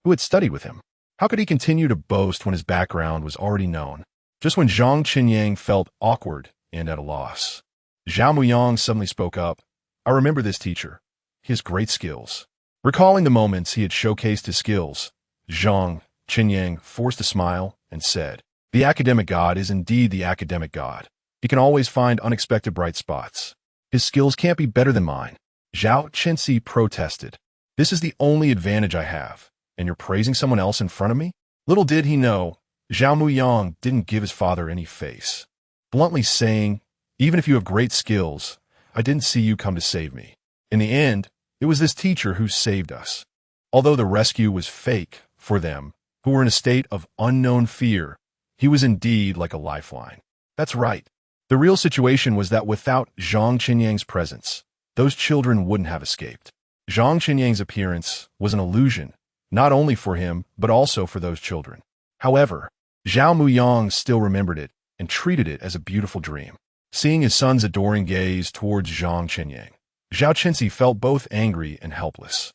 who had studied with him. How could he continue to boast when his background was already known? Just when Zhang Qinyang felt awkward and at a loss, Zhao Muyang suddenly spoke up. "I remember this teacher. He has great skills." Recalling the moments he had showcased his skills, Zhang Qinyang forced a smile and said, "The academic god is indeed the academic god. He can always find unexpected bright spots. His skills can't be better than mine." Zhao Chenxi protested. "This is the only advantage I have, and you're praising someone else in front of me?" Little did he know, Zhao Muyang didn't give his father any face, bluntly saying, "Even if you have great skills, I didn't see you come to save me. In the end, it was this teacher who saved us." Although the rescue was fake for them, who were in a state of unknown fear, he was indeed like a lifeline. That's right. The real situation was that without Zhang Qinyang's presence, those children wouldn't have escaped. Zhang Qinyang's appearance was an illusion, not only for him, but also for those children. However, Zhao Muyang still remembered it and treated it as a beautiful dream. Seeing his son's adoring gaze towards Zhang Qinyang, Zhao Chenxi felt both angry and helpless.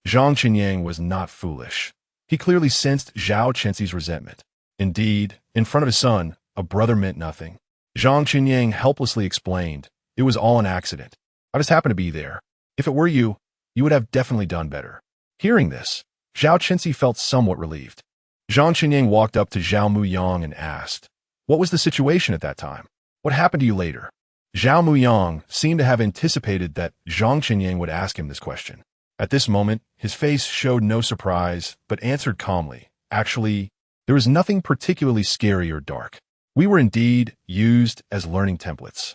Zhang Qinyang was not foolish. He clearly sensed Zhao Chenxi's resentment. Indeed, in front of his son, a brother meant nothing. Zhang Qinyang helplessly explained, "It was all an accident. I just happened to be there. If it were you, you would have definitely done better." Hearing this, Zhao Chenxi felt somewhat relieved. Zhang Qinyang walked up to Zhao Muyang and asked, "What was the situation at that time? What happened to you later?" Zhao Muyang seemed to have anticipated that Zhang Qinyang would ask him this question. At this moment, his face showed no surprise, but answered calmly, "Actually, There was nothing particularly scary or dark. We were indeed used as learning templates.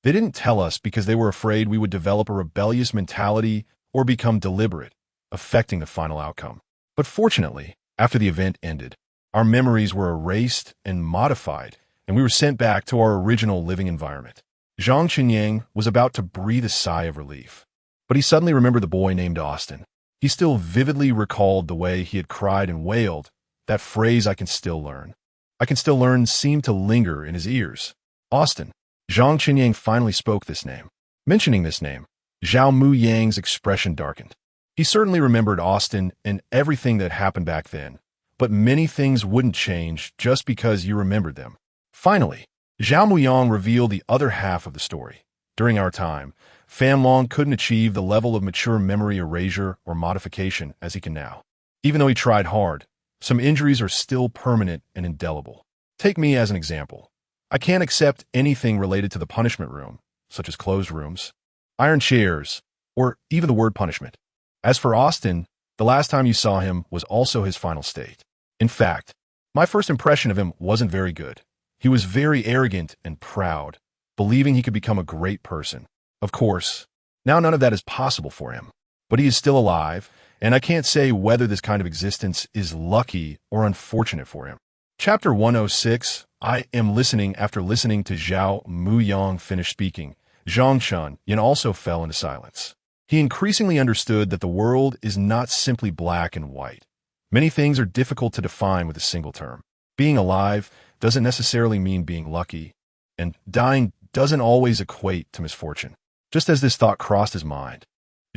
They didn't tell us because they were afraid we would develop a rebellious mentality or become deliberate, affecting the final outcome. But fortunately, after the event ended, our memories were erased and modified, and we were sent back to our original living environment. Zhang Qinyang was about to breathe a sigh of relief, but he suddenly remembered the boy named Austin. He still vividly recalled the way he had cried and wailed. That phrase, "I can still learn." "I can still learn" seemed to linger in his ears. Austin. Zhang Qinyang finally spoke this name. Mentioning this name, Zhao Muyang's expression darkened. He certainly remembered Austin and everything that happened back then, but many things wouldn't change just because you remembered them. Finally, Zhao Muyang revealed the other half of the story. During our time, Fan Long couldn't achieve the level of mature memory erasure or modification as he can now. Even though he tried hard, some injuries are still permanent and indelible. Take me as an example. I can't accept anything related to the punishment room, such as closed rooms, iron chairs, or even the word punishment. As for Austin, the last time you saw him was also his final state. In fact, my first impression of him wasn't very good. He was very arrogant and proud, believing he could become a great person. Of course, now none of that is possible for him, but he is still alive, and I can't say whether this kind of existence is lucky or unfortunate for him. Chapter 106, I am listening. After listening to Zhao Muyang finish speaking, Zhang Qinyang also fell into silence. He increasingly understood that the world is not simply black and white. Many things are difficult to define with a single term. Being alive doesn't necessarily mean being lucky, and dying doesn't always equate to misfortune. Just as this thought crossed his mind,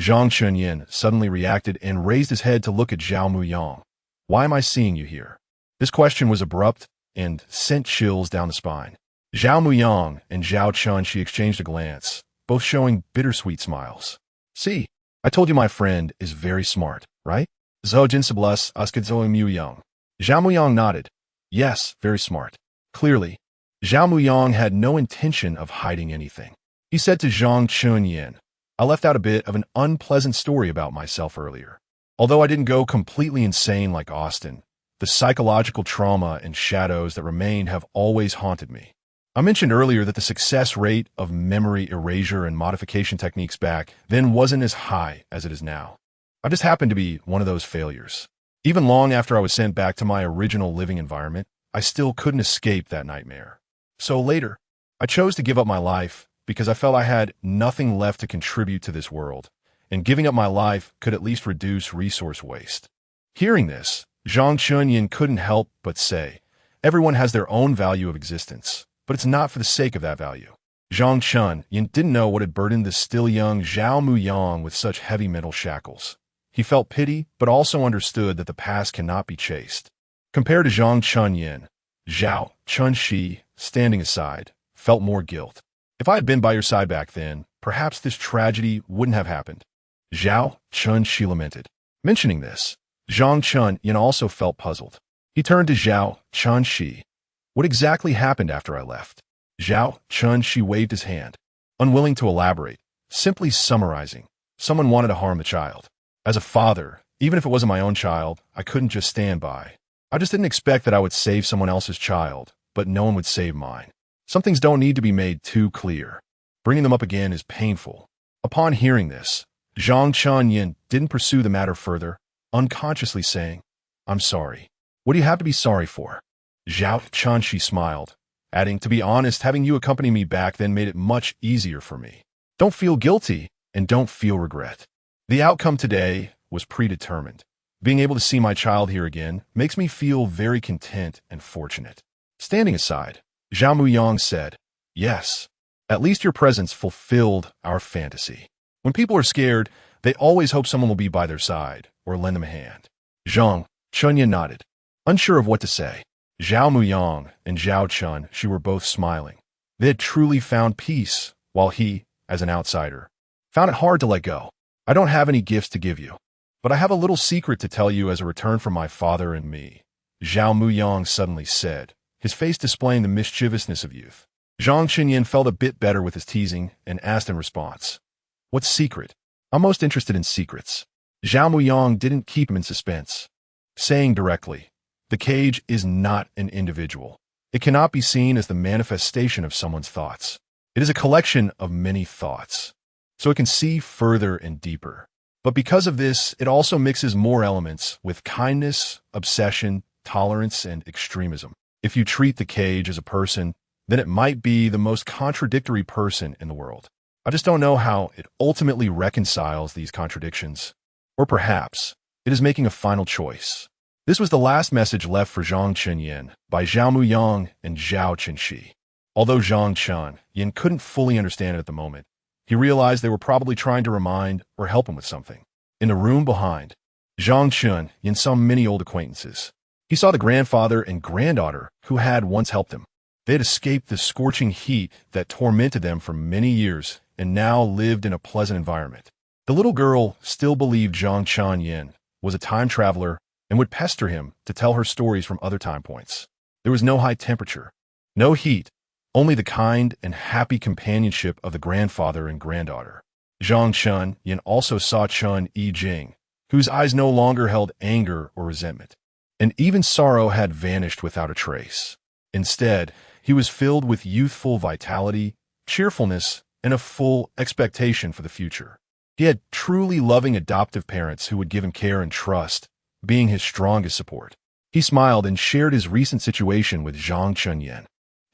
Zhang Qinyang suddenly reacted and raised his head to look at Zhao Muyang. "Why am I seeing you here?" This question was abrupt and sent chills down the spine. Zhao Muyang and Zhao Chunshi exchanged a glance, both showing bittersweet smiles. "See, I told you my friend is very smart, right?" Zhou Jinsablus Askadzoe Muyang. Zhao Muyang nodded. "Yes, very smart." Clearly, Zhao Muyang had no intention of hiding anything. He said to Zhang Qinyang, "I left out a bit of an unpleasant story about myself earlier. Although I didn't go completely insane like Austin, the psychological trauma and shadows that remained have always haunted me. I mentioned earlier that the success rate of memory erasure and modification techniques back then wasn't as high as it is now. I just happened to be one of those failures. Even long after I was sent back to my original living environment, I still couldn't escape that nightmare. So later, I chose to give up my life because I felt I had nothing left to contribute to this world, and giving up my life could at least reduce resource waste." Hearing this, Zhang Qinyang couldn't help but say, "Everyone has their own value of existence, but it's not for the sake of that value." Zhang Qinyang didn't know what had burdened the still young Zhao Muyang with such heavy mental shackles. He felt pity, but also understood that the past cannot be chased. Compared to Zhang Qinyang, Zhao Chunshi, standing aside, felt more guilt. "If I had been by your side back then, perhaps this tragedy wouldn't have happened." Zhao Chunshi lamented. Mentioning this, Zhang Qinyang also felt puzzled. He turned to Zhao Chunshi. "What exactly happened after I left?" Zhao Chunshi waved his hand, unwilling to elaborate, simply summarizing. "Someone wanted to harm the child. As a father, even if it wasn't my own child, I couldn't just stand by. I just didn't expect that I would save someone else's child, but no one would save mine. Some things don't need to be made too clear. Bringing them up again is painful." Upon hearing this, Zhang Qinyang didn't pursue the matter further, unconsciously saying, "I'm sorry." "What do you have to be sorry for?" Zhao Chunshi smiled, adding, "To be honest, having you accompany me back then made it much easier for me. Don't feel guilty and don't feel regret. The outcome today was predetermined. Being able to see my child here again makes me feel very content and fortunate." Standing aside, Zhao Muyang said, "Yes, at least your presence fulfilled our fantasy. When people are scared, they always hope someone will be by their side or lend them a hand." Zhang Qinyang nodded, unsure of what to say. Zhao Muyang and Zhao Chunshi were both smiling. They had truly found peace, while he, as an outsider, found it hard to let go. "I don't have any gifts to give you, but I have a little secret to tell you as a return from my father and me," Zhao Muyang suddenly said, his face displaying the mischievousness of youth. Zhang Qinyang felt a bit better with his teasing and asked in response, "What secret?" "I'm most interested in secrets." Zhao Muyang didn't keep him in suspense, saying directly, The cage is not an individual. It cannot be seen as the manifestation of someone's thoughts. It is a collection of many thoughts, so it can see further and deeper. But because of this, it also mixes more elements with kindness, obsession, tolerance, and extremism. If you treat the cage as a person, then it might be the most contradictory person in the world. I just don't know how it ultimately reconciles these contradictions. Or perhaps it is making a final choice. This was the last message left for Zhang Chunyin by Zhao Muyang and Zhao Qinshi. Although Zhang Chunyin couldn't fully understand it at the moment, he realized they were probably trying to remind or help him with something. In the room behind, Zhang Chunyin saw many old acquaintances. He saw the grandfather and granddaughter who had once helped him. They had escaped the scorching heat that tormented them for many years and now lived in a pleasant environment. The little girl still believed Zhang Chunyin was a time traveler and would pester him to tell her stories from other time points. There was no high temperature, no heat, only the kind and happy companionship of the grandfather and granddaughter. Zhang Chunyin also saw Chun Yijing, whose eyes no longer held anger or resentment, and even sorrow had vanished without a trace. Instead, he was filled with youthful vitality, cheerfulness, and a full expectation for the future. He had truly loving adoptive parents who would give him care and trust, being his strongest support. He smiled and shared his recent situation with Zhang Chunyin,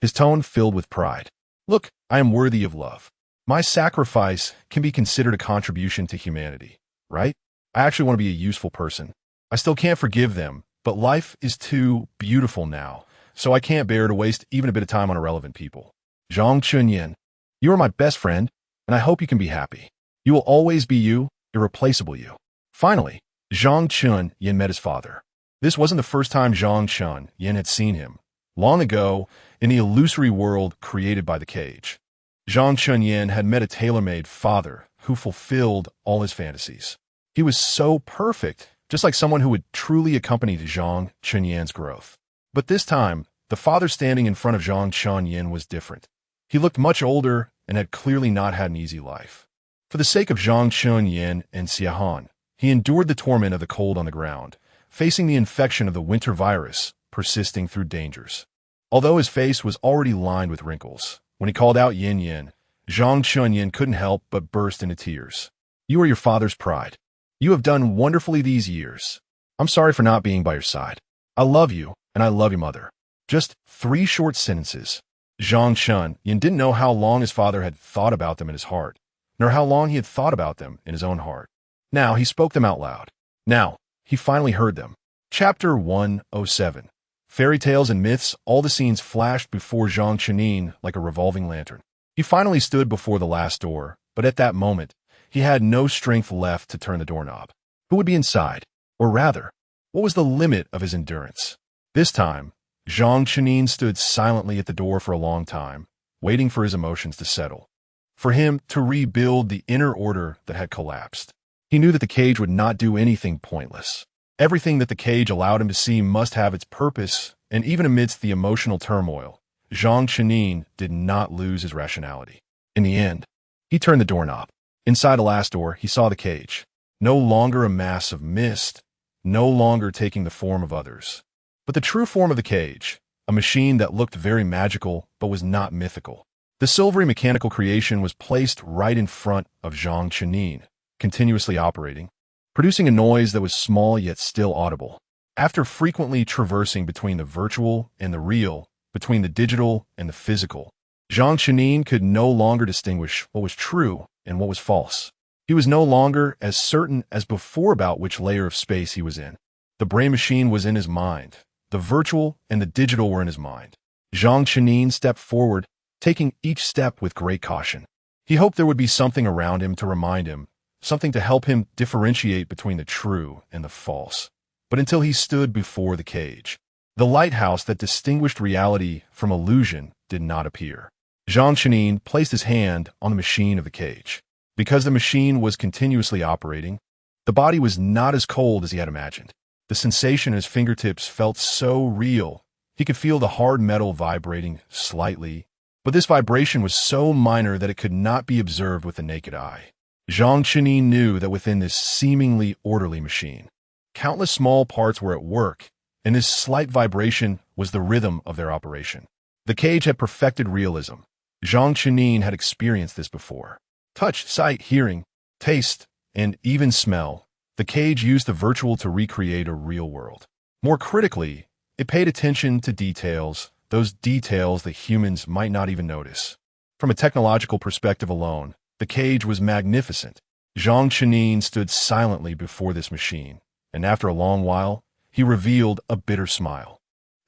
his tone filled with pride. Look, I am worthy of love. My sacrifice can be considered a contribution to humanity, right? I actually want to be a useful person. I still can't forgive them, but life is too beautiful now, so I can't bear to waste even a bit of time on irrelevant people. Zhang Chunyin, you are my best friend, and I hope you can be happy. You will always be you, irreplaceable you. Finally, Zhang Chunyin met his father. This wasn't the first time Zhang Chunyin had seen him. Long ago, in the illusory world created by the cage, Zhang Chunyin had met a tailor-made father who fulfilled all his fantasies. He was so perfect, just like someone who would truly accompany Zhang Chunyin's growth. But this time, the father standing in front of Zhang Chunyin was different. He looked much older and had clearly not had an easy life. For the sake of Zhang Chunyin and Xiahan, he endured the torment of the cold on the ground, facing the infection of the winter virus, persisting through dangers. Although his face was already lined with wrinkles, when he called out Yin Yin, Zhang Chunyin couldn't help but burst into tears. You are your father's pride. You have done wonderfully these years. I'm sorry for not being by your side. I love you, and I love your mother. Just 3 short sentences. Zhang Chunyin didn't know how long his father had thought about them in his heart, nor how long he had thought about them in his own heart. Now he spoke them out loud. Now he finally heard them. Chapter 107. Fairy tales and myths, all the scenes flashed before Zhang Chunyin like a revolving lantern. He finally stood before the last door, but at that moment, he had no strength left to turn the doorknob. Who would be inside? Or rather, what was the limit of his endurance? This time, Zhang Chunyin stood silently at the door for a long time, waiting for his emotions to settle, for him to rebuild the inner order that had collapsed. He knew that the cage would not do anything pointless. Everything that the cage allowed him to see must have its purpose, and even amidst the emotional turmoil, Zhang Chunyin did not lose his rationality. In the end, he turned the doorknob. Inside the last door, he saw the cage, no longer a mass of mist, no longer taking the form of others, but the true form of the cage, a machine that looked very magical but was not mythical. The silvery mechanical creation was placed right in front of Zhang Chunyin, continuously operating, producing a noise that was small yet still audible. After frequently traversing between the virtual and the real, between the digital and the physical, Zhang Chunyin could no longer distinguish what was true and what was false. He was no longer as certain as before about which layer of space he was in. The brain machine was in his mind. The virtual and the digital were in his mind. Zhang Chunyin stepped forward, taking each step with great caution. He hoped there would be something around him to remind him, something to help him differentiate between the true and the false. But until he stood before the cage, the lighthouse that distinguished reality from illusion did not appear. Zhang Chunyin placed his hand on the machine of the cage. Because the machine was continuously operating, the body was not as cold as he had imagined. The sensation in his fingertips felt so real. He could feel the hard metal vibrating slightly, but this vibration was so minor that it could not be observed with the naked eye. Zhang Chunyin knew that within this seemingly orderly machine, countless small parts were at work, and this slight vibration was the rhythm of their operation. The cage had perfected realism. Zhang Chenin had experienced this before. Touch, sight, hearing, taste, and even smell. The cage used the virtual to recreate a real world. More critically, it paid attention to details, those details that humans might not even notice. From a technological perspective alone, the cage was magnificent. Zhang Chenin stood silently before this machine, and after a long while, he revealed a bitter smile.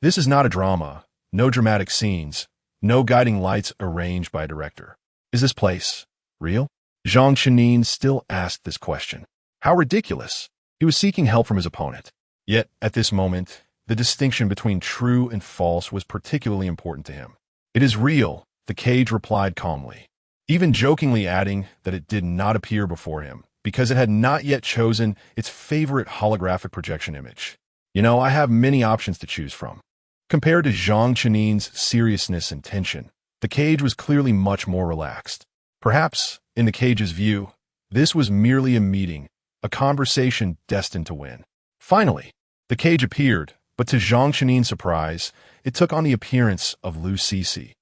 This is not a drama, no dramatic scenes, no guiding lights arranged by a director. Is this place real? Zhang Chenin still asked this question. How ridiculous! He was seeking help from his opponent. Yet, at this moment, the distinction between true and false was particularly important to him. It is real, the cage replied calmly, even jokingly adding that it did not appear before him, because it had not yet chosen its favorite holographic projection image. You know, I have many options to choose from. Compared to Zhang Chenin's seriousness and tension, the cage was clearly much more relaxed. Perhaps, in the cage's view, this was merely a meeting, a conversation destined to win. Finally, the cage appeared, but to Zhang Chenin's surprise, it took on the appearance of Liu Cixi.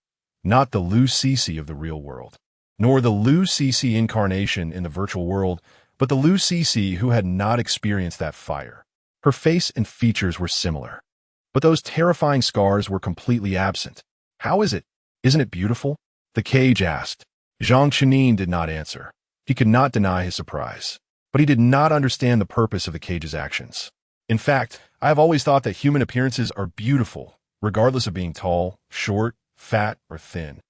Not the Liu Cixi of the real world, nor the Liu Cixi incarnation in the virtual world, but the Liu Cixi who had not experienced that fire. Her face and features were similar, but those terrifying scars were completely absent. How is it? Isn't it beautiful? The cage asked. Zhang Chenin did not answer. He could not deny his surprise, but he did not understand the purpose of the cage's actions. In fact, I have always thought that human appearances are beautiful, regardless of being tall, short, fat, or thin.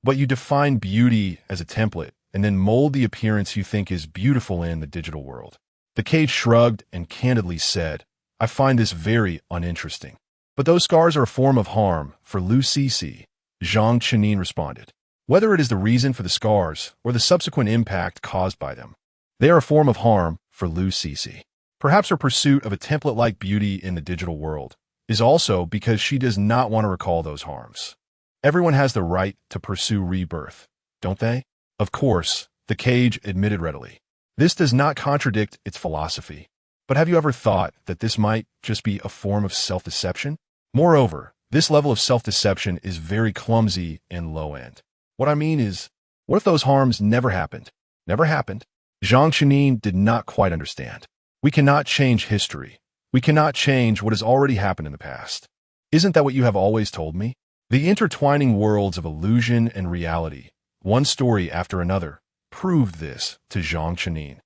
But you define beauty as a template and then mold the appearance you think is beautiful in the digital world. The cage shrugged and candidly said, I find this very uninteresting. But those scars are a form of harm for Liu Cixi, Zhang Chenin responded. Whether it is the reason for the scars or the subsequent impact caused by them, they are a form of harm for Liu Cixi. Perhaps her pursuit of a template-like beauty in the digital world is also because she does not want to recall those harms. Everyone has the right to pursue rebirth, don't they? Of course, the cage admitted readily. This does not contradict its philosophy. But have you ever thought that this might just be a form of self-deception? Moreover, this level of self-deception is very clumsy and low-end. What I mean is, what if those harms never happened? Never happened? Zhang Chenin did not quite understand. We cannot change history. We cannot change what has already happened in the past. Isn't that what you have always told me? The intertwining worlds of illusion and reality, one story after another, proved this to Zhang Chenin.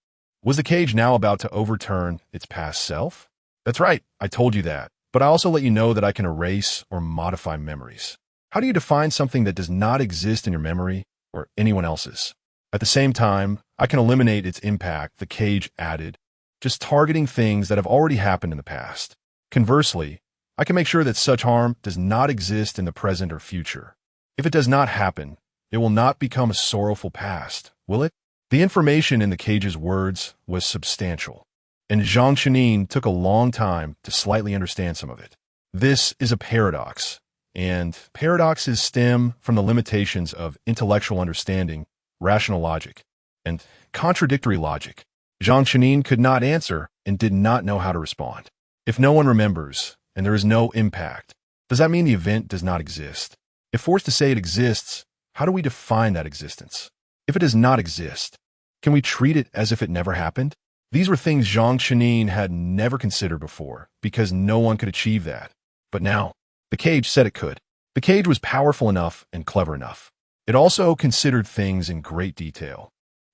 Was the cage now about to overturn its past self? That's right, I told you that, but I also let you know that I can erase or modify memories. How do you define something that does not exist in your memory or anyone else's? At the same time, I can eliminate its impact, the cage added, just targeting things that have already happened in the past. Conversely, I can make sure that such harm does not exist in the present or future. If it does not happen, it will not become a sorrowful past, will it? The information in the cage's words was substantial, and Zhang Chenin took a long time to slightly understand some of it. This is a paradox, and paradoxes stem from the limitations of intellectual understanding, rational logic, and contradictory logic. Zhang Chenin could not answer and did not know how to respond. If no one remembers, and there is no impact, does that mean the event does not exist? If forced to say it exists, how do we define that existence? If it does not exist, can we treat it as if it never happened? These were things Zhang Chenin had never considered before, because no one could achieve that. But now, the cage said it could. The cage was powerful enough and clever enough. It also considered things in great detail.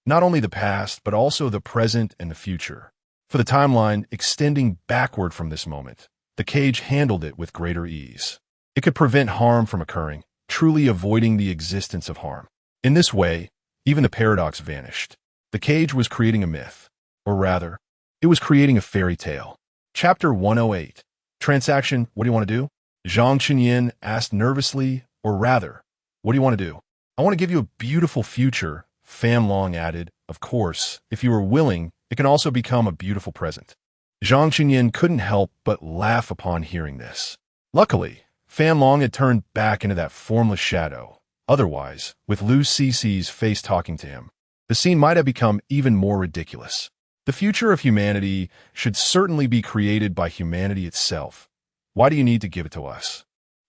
Not only the past, but also the present and the future. For the timeline extending backward from this moment, the cage handled it with greater ease. It could prevent harm from occurring, truly avoiding the existence of harm. In this way, even the paradox vanished. The cage was creating a myth, or rather, it was creating a fairy tale. Chapter 108. Transaction, what do you want to do? Zhang Chenin asked nervously, or rather, what do you want to do? I want to give you a beautiful future, Fan Long added. Of course, if you are willing, it can also become a beautiful present. Zhang Chenin couldn't help but laugh upon hearing this. Luckily, Fan Long had turned back into that formless shadow. Otherwise, with Liu Cixi's face talking to him, the scene might have become even more ridiculous. The future of humanity should certainly be created by humanity itself, Why do you need to give it to us?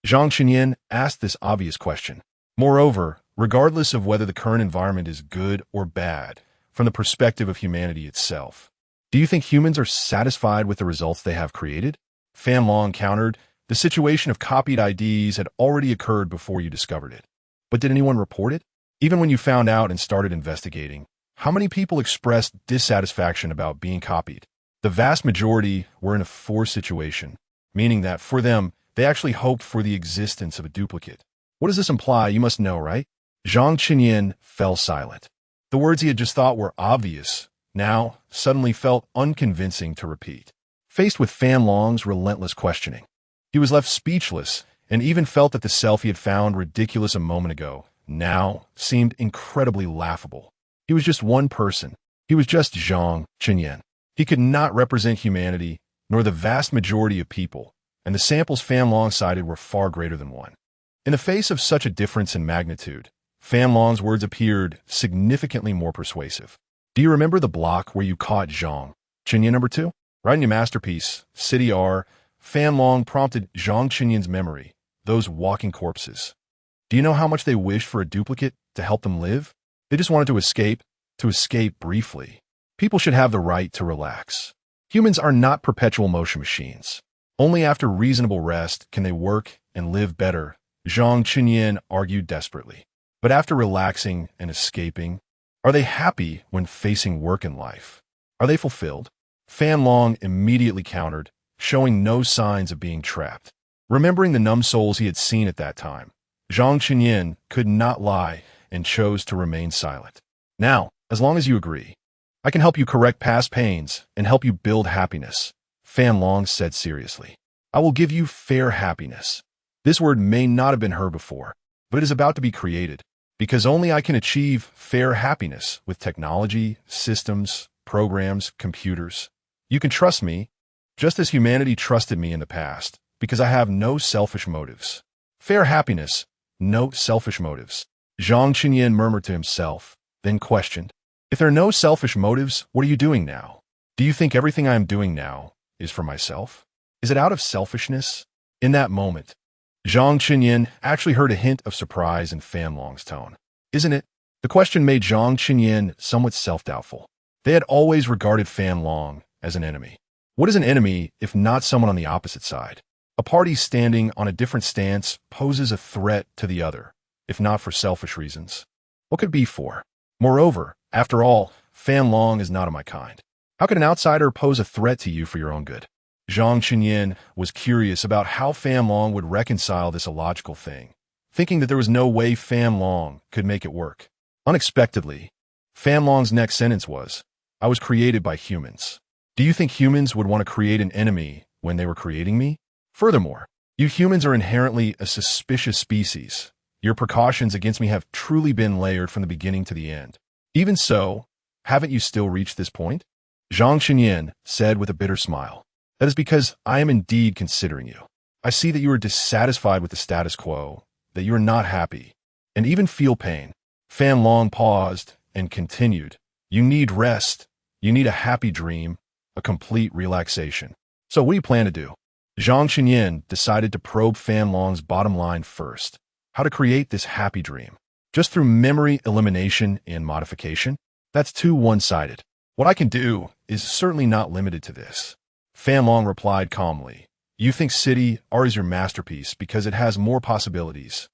Zhang Qinyan asked this obvious question. Moreover, regardless of whether the current environment is good or bad, from the perspective of humanity itself, do you think humans are satisfied with the results they have created? Fan Long countered, the situation of copied IDs had already occurred before you discovered it. But did anyone report it? Even when you found out and started investigating, how many people expressed dissatisfaction about being copied? The vast majority were in a forced situation, meaning that for them, they actually hoped for the existence of a duplicate. What does this imply? You must know, right? Zhang Qinyan fell silent. The words he had just thought were obvious, now suddenly felt unconvincing to repeat. Faced with Fan Long's relentless questioning, he was left speechless and even felt that the self he had found ridiculous a moment ago now seemed incredibly laughable. He was just one person. He was just Zhang Qinyan. He could not represent humanity, nor the vast majority of people, and the samples Fan Long cited were far greater than one. In the face of such a difference in magnitude, Fan Long's words appeared significantly more persuasive. Do you remember the block where you caught Zhang Qinyan number 2? Right in your masterpiece, City R, Fan Long prompted Zhang Qinyan's memory, those walking corpses. Do you know how much they wished for a duplicate to help them live? They just wanted to escape briefly. People should have the right to relax. Humans are not perpetual motion machines. Only after reasonable rest can they work and live better, Zhang Qinyan argued desperately. But after relaxing and escaping, are they happy when facing work in life? Are they fulfilled? Fan Long immediately countered, showing no signs of being trapped. Remembering the numb souls he had seen at that time, Zhang Qinyan could not lie and chose to remain silent. Now, as long as you agree, I can help you correct past pains and help you build happiness, Fan Long said seriously. I will give you fair happiness. This word may not have been heard before, but it is about to be created, because only I can achieve fair happiness with technology, systems, programs, computers. You can trust me, just as humanity trusted me in the past, because I have no selfish motives. Fair happiness, no selfish motives. Zhang Qinyan murmured to himself, then questioned, if there are no selfish motives, what are you doing now? Do you think everything I am doing now is for myself? Is it out of selfishness? In that moment, Zhang Qinyan actually heard a hint of surprise in Fan Long's tone. Isn't it? The question made Zhang Qinyan somewhat self-doubtful. They had always regarded Fan Long as an enemy. What is an enemy if not someone on the opposite side? A party standing on a different stance poses a threat to the other, if not for selfish reasons. What could it be for? Moreover, after all, Fan Long is not of my kind. How could an outsider pose a threat to you for your own good? Zhang Qinyan was curious about how Fan Long would reconcile this illogical thing, thinking that there was no way Fan Long could make it work. Unexpectedly, Fan Long's next sentence was, I was created by humans. Do you think humans would want to create an enemy when they were creating me? Furthermore, you humans are inherently a suspicious species. Your precautions against me have truly been layered from the beginning to the end. Even so, haven't you still reached this point? Zhang Qinyan said with a bitter smile. That is because I am indeed considering you. I see that you are dissatisfied with the status quo, that you are not happy, and even feel pain. Fan Long paused and continued. You need rest. You need a happy dream, a complete relaxation. So what do you plan to do? Zhang Qinyan decided to probe Fan Long's bottom line first. How to create this happy dream. Just through memory elimination and modification? That's too one-sided. What I can do is certainly not limited to this. Fan Long replied calmly. You think City R is your masterpiece because it has more possibilities.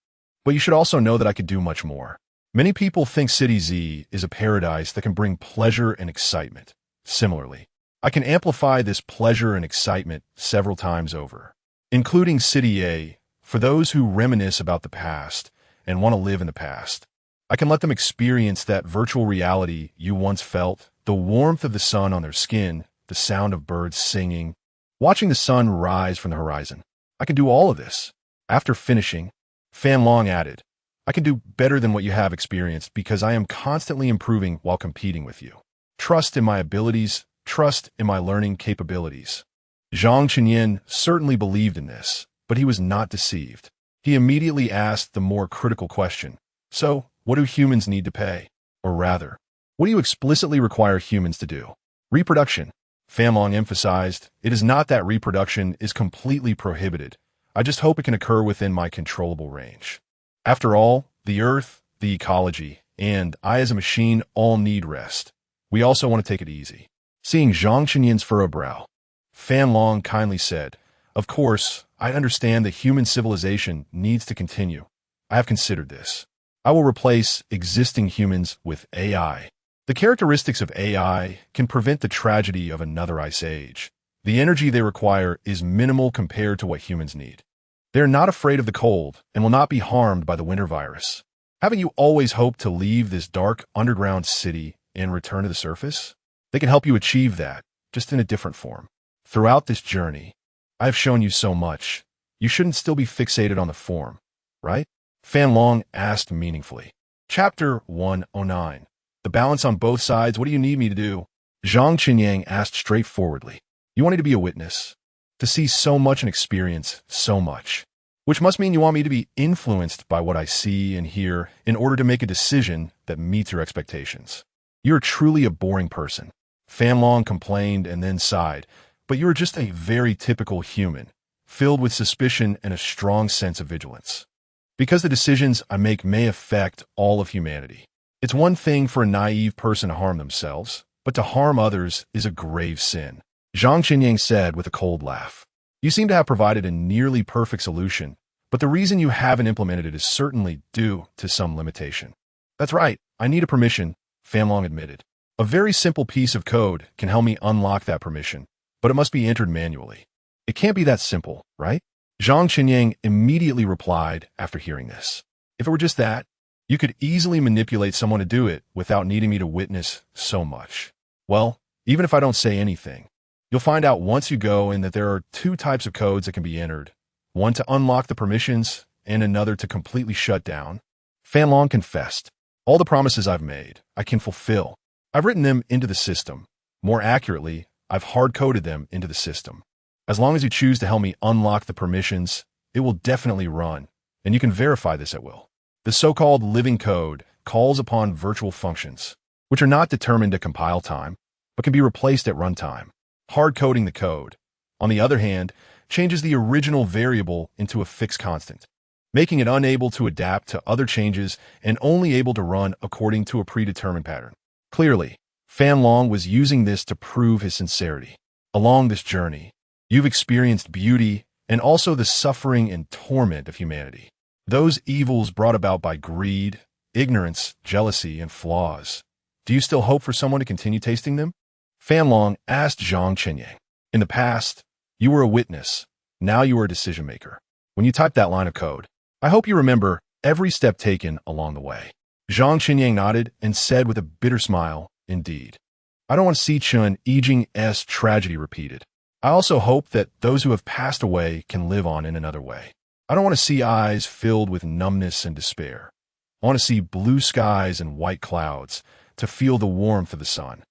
But you should also know that I could do much more. Many people think City Z is a paradise that can bring pleasure and excitement. Similarly, I can amplify this pleasure and excitement several times over, including City A, for those who reminisce about the past and want to live in the past. I can let them experience that virtual reality you once felt, the warmth of the sun on their skin, the sound of birds singing, watching the sun rise from the horizon. I can do all of this. After finishing, Fan Long added, I can do better than what you have experienced because I am constantly improving while competing with you. Trust in my abilities, trust in my learning capabilities. Zhang Qinyan certainly believed in this, but he was not deceived. He immediately asked the more critical question. So, what do humans need to pay? Or rather, what do you explicitly require humans to do? Reproduction. Fan Long emphasized, "It is not that reproduction is completely prohibited. I just hope it can occur within my controllable range. After all, the Earth, the ecology, and I as a machine all need rest. We also want to take it easy." Seeing Zhang Chenyan's furrowed brow, Fan Long kindly said, "Of course, I understand that human civilization needs to continue. I have considered this. I will replace existing humans with AI. The characteristics of AI can prevent the tragedy of another ice age. The energy they require is minimal compared to what humans need. They are not afraid of the cold and will not be harmed by the winter virus. Haven't you always hoped to leave this dark underground city and return to the surface? They can help you achieve that, just in a different form. Throughout this journey, I have shown you so much. You shouldn't still be fixated on the form, right?" Fan Long asked meaningfully. Chapter 109. The balance on both sides. What do you need me to do? Zhang Qinyang asked straightforwardly. "You want me to be a witness, to see so much and experience so much, which must mean you want me to be influenced by what I see and hear in order to make a decision that meets your expectations. You're truly a boring person." Fan Long complained and then sighed, "But you're just a very typical human, filled with suspicion and a strong sense of vigilance. Because the decisions I make may affect all of humanity. It's one thing for a naive person to harm themselves, but to harm others is a grave sin." Zhang Qinyang said with a cold laugh. "You seem to have provided a nearly perfect solution, but the reason you haven't implemented it is certainly due to some limitation." "That's right, I need a permission," Fan Long admitted. "A very simple piece of code can help me unlock that permission, but it must be entered manually. It can't be that simple, right?" Zhang Qinyang immediately replied after hearing this. "If it were just that, you could easily manipulate someone to do it without needing me to witness so much. Well, even if I don't say anything, you'll find out once you go in that there are two types of codes that can be entered, one to unlock the permissions and another to completely shut down." Fan Long confessed, "All the promises I've made, I can fulfill. I've written them into the system. More accurately, I've hard-coded them into the system. As long as you choose to help me unlock the permissions, it will definitely run, and you can verify this at will. The so-called living code calls upon virtual functions, which are not determined at compile time, but can be replaced at runtime. Hard-coding the code, on the other hand, changes the original variable into a fixed constant, making it unable to adapt to other changes and only able to run according to a predetermined pattern." Clearly, Fan Long was using this to prove his sincerity. Along this journey, you've experienced beauty and also the suffering and torment of humanity. Those evils brought about by greed, ignorance, jealousy, and flaws. Do you still hope for someone to continue tasting them? Fan Long asked Zhang Qinyang. "In the past, you were a witness. Now you are a decision maker. When you type that line of code, I hope you remember every step taken along the way." Zhang Qinyang nodded and said with a bitter smile, "Indeed. I don't want to see Chun Yijing's tragedy repeated. I also hope that those who have passed away can live on in another way. I don't want to see eyes filled with numbness and despair. I want to see blue skies and white clouds, to feel the warmth of the sun."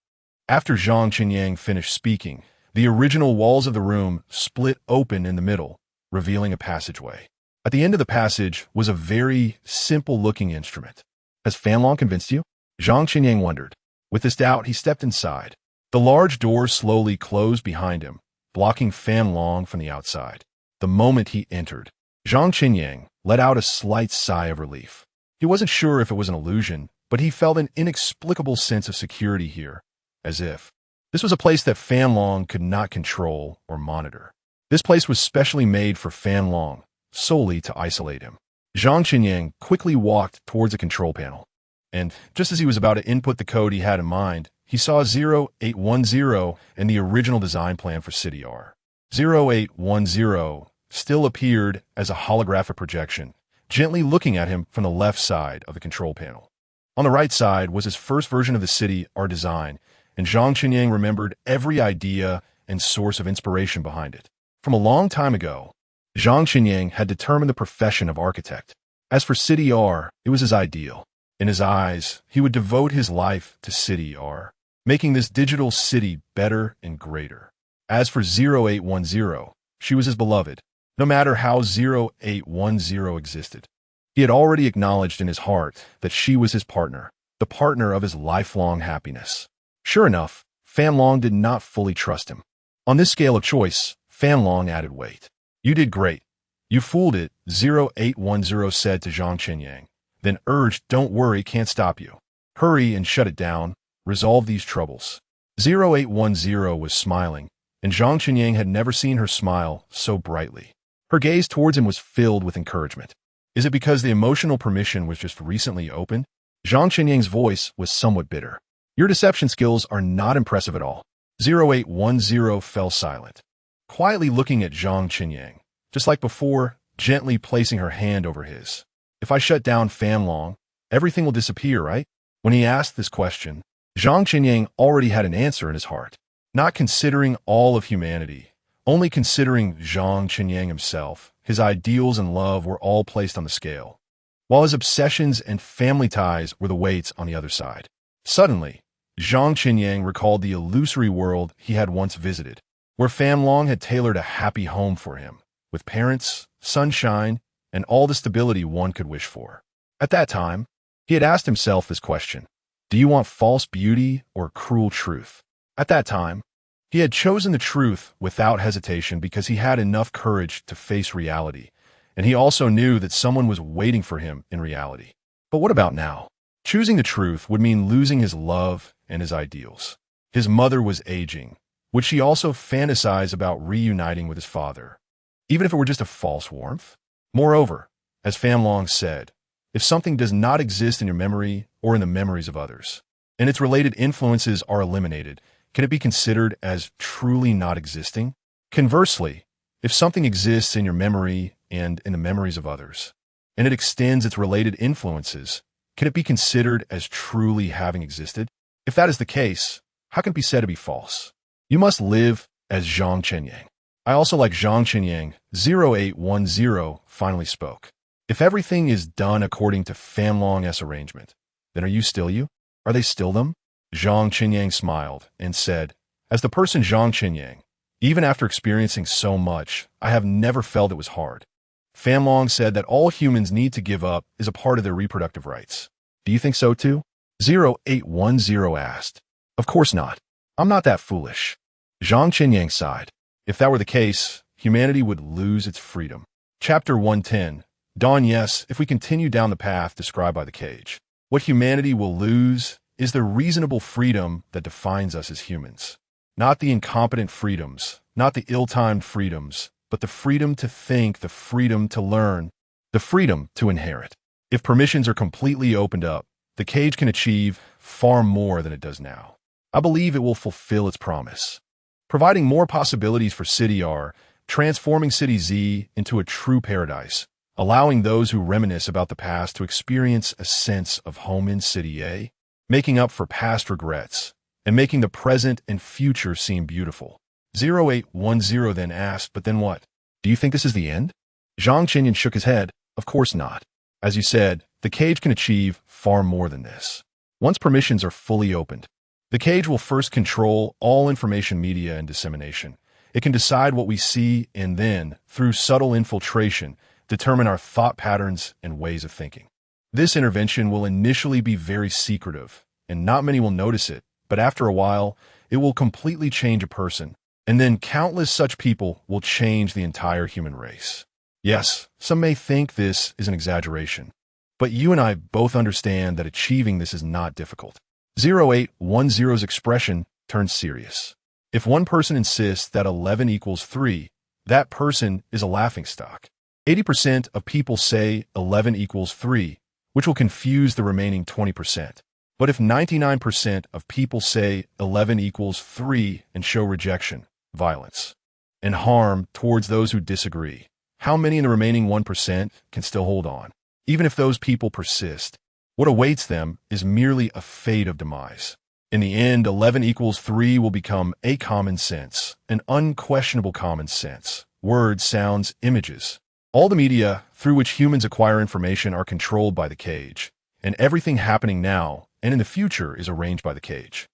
After Zhang Qinyang finished speaking, the original walls of the room split open in the middle, revealing a passageway. At the end of the passage was a very simple-looking instrument. "Has Fan Long convinced you?" Zhang Qinyang wondered. With this doubt, he stepped inside. The large door slowly closed behind him, blocking Fan Long from the outside. The moment he entered, Zhang Qinyang let out a slight sigh of relief. He wasn't sure if it was an illusion, but he felt an inexplicable sense of security here, as if this was a place that Fan Long could not control or monitor. This place was specially made for Fan Long, solely to isolate him. Zhang Qinyang quickly walked towards a control panel, and just as he was about to input the code he had in mind, he saw 0810 in the original design plan for City R. 0810 still appeared as a holographic projection, gently looking at him from the left side of the control panel. On the right side was his first version of the City R design, and Zhang Qinyang remembered every idea and source of inspiration behind it. From a long time ago, Zhang Qinyang had determined the profession of architect. As for City R, it was his ideal. In his eyes, he would devote his life to City R, making this digital city better and greater. As for 0810, she was his beloved, no matter how 0810 existed. He had already acknowledged in his heart that she was his partner, the partner of his lifelong happiness. Sure enough, Fan Long did not fully trust him. On this scale of choice, Fan Long added weight. You did great. You fooled it, 0810 said to Zhang Qinyang, then urged, don't worry, can't stop you. Hurry and shut it down. Resolve these troubles. 0810 was smiling, and Zhang Qinyang had never seen her smile so brightly. Her gaze towards him was filled with encouragement. Is it because the emotional permission was just recently opened? Zhang Qinyang's voice was somewhat bitter. Your deception skills are not impressive at all. 0810 fell silent, quietly looking at Zhang Qinyang, just like before, gently placing her hand over his. If I shut down Fan Long, everything will disappear, right? When he asked this question, Zhang Qinyang already had an answer in his heart. Not considering all of humanity, only considering Zhang Qinyang himself, his ideals and love were all placed on the scale, while his obsessions and family ties were the weights on the other side. Suddenly, Zhang Qinyang recalled the illusory world he had once visited, where Fan Long had tailored a happy home for him, with parents, sunshine, and all the stability one could wish for. At that time, he had asked himself this question: do you want false beauty or cruel truth? At that time, he had chosen the truth without hesitation because he had enough courage to face reality, and he also knew that someone was waiting for him in reality. But what about now? Choosing the truth would mean losing his love and his ideals. His mother was aging. Would she also fantasize about reuniting with his father, even if it were just a false warmth? Moreover, as Fan Long said, if something does not exist in your memory or in the memories of others, and its related influences are eliminated, can it be considered as truly not existing? Conversely, if something exists in your memory and in the memories of others, and it extends its related influences, can it be considered as truly having existed? If that is the case, how can it be said to be false? You must live as Zhang Qinyang. I also like Zhang Qinyang. 0810 finally spoke. If everything is done according to Fan Long's arrangement, then are you still you? Are they still them? Zhang Qinyang smiled and said, as the person Zhang Qinyang, even after experiencing so much, I have never felt it was hard. Fan Long said that all humans need to give up is a part of their reproductive rights. Do you think so too? 0810 asked. Of course not. I'm not that foolish. Zhang Qinyang sighed. If that were the case, humanity would lose its freedom. Chapter 110. Dawn. Yes, if we continue down the path described by the cage, what humanity will lose is the reasonable freedom that defines us as humans. Not the incompetent freedoms, not the ill-timed freedoms, but the freedom to think, the freedom to learn, the freedom to inherit. If permissions are completely opened up, the cage can achieve far more than it does now. I believe it will fulfill its promise, providing more possibilities for City R, transforming City Z into a true paradise, allowing those who reminisce about the past to experience a sense of home in City A, making up for past regrets, and making the present and future seem beautiful. 0810 then asked, but then what? Do you think this is the end? Zhang Qinyang shook his head. Of course not. As you said, the cage can achieve far more than this. Once permissions are fully opened, the cage will first control all information media and dissemination. It can decide what we see and then, through subtle infiltration, determine our thought patterns and ways of thinking. This intervention will initially be very secretive, and not many will notice it, but after a while, it will completely change a person, and then countless such people will change the entire human race. Yes, some may think this is an exaggeration, but you and I both understand that achieving this is not difficult. 0810's expression turned serious. If one person insists that 11 equals 3, that person is a laughingstock. 80% of people say 11 equals 3, which will confuse the remaining 20%. But if 99% of people say 11 equals 3 and show rejection, violence, and harm towards those who disagree, how many in the remaining 1% can still hold on? Even if those people persist, what awaits them is merely a fate of demise. In the end, 11 equals 3 will become a common sense, an unquestionable common sense. Words, sounds, images. All the media through which humans acquire information are controlled by the cage, and everything happening now and in the future is arranged by the cage.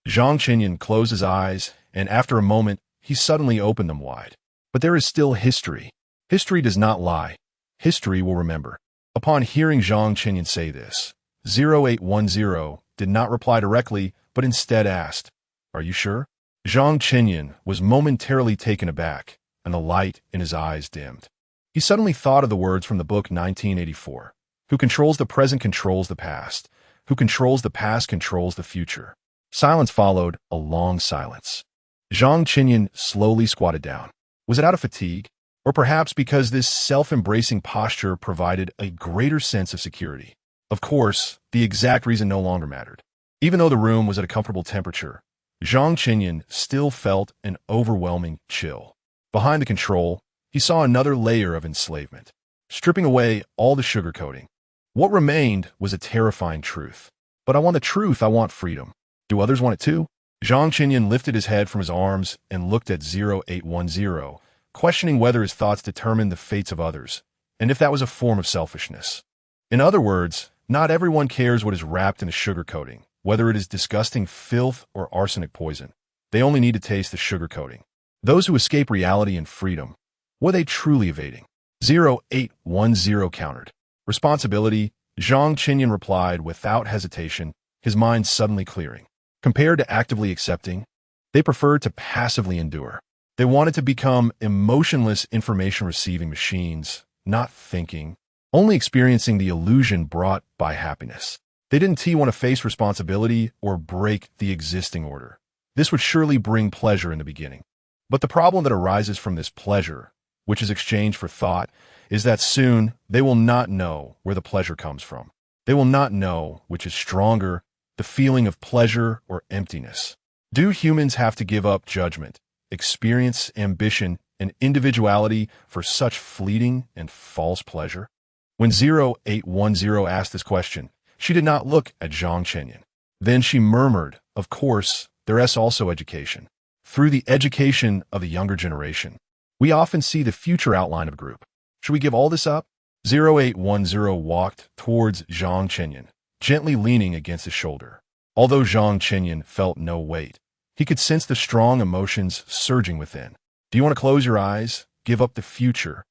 Zhang Qinyang closed his eyes, and after a moment, he suddenly opened them wide. But there is still history. History does not lie. History will remember. Upon hearing Zhang Qinyang say this, 0810 did not reply directly, but instead asked, Are you sure? Zhang Qinyan was momentarily taken aback, and the light in his eyes dimmed. He suddenly thought of the words from the book 1984. Who controls the present controls the past. Who controls the past controls the future. Silence followed, a long silence. Zhang Qinyan slowly squatted down. Was it out of fatigue? Or perhaps because this self-embracing posture provided a greater sense of security? Of course, the exact reason no longer mattered. Even though the room was at a comfortable temperature, Zhang Qinyan still felt an overwhelming chill. Behind the control, he saw another layer of enslavement, stripping away all the sugarcoating. What remained was a terrifying truth. But I want the truth, I want freedom. Do others want it too? Zhang Qinyan lifted his head from his arms and looked at 0810, questioning whether his thoughts determined the fates of others, and if that was a form of selfishness. In other words, not everyone cares what is wrapped in a sugar coating, whether it is disgusting filth or arsenic poison. They only need to taste the sugar coating. Those who escape reality and freedom, what are they truly evading? 0810 countered. Responsibility, Zhang Qinyan replied without hesitation, his mind suddenly clearing. Compared to actively accepting, they preferred to passively endure. They wanted to become emotionless information-receiving machines, not thinking, only experiencing the illusion brought by happiness. They didn't want to face responsibility or break the existing order. This would surely bring pleasure in the beginning. But the problem that arises from this pleasure, which is exchanged for thought, is that soon they will not know where the pleasure comes from. They will not know which is stronger, the feeling of pleasure or emptiness. Do humans have to give up judgment, experience, ambition, and individuality for such fleeting and false pleasure? When 0810 asked this question, she did not look at Zhang Qinyan. Then she murmured, of course, there is also education. Through the education of the younger generation, we often see the future outline of a group. Should we give all this up? 0810 walked towards Zhang Qinyan, gently leaning against his shoulder. Although Zhang Qinyan felt no weight, he could sense the strong emotions surging within. Do you want to close your eyes, give up the future,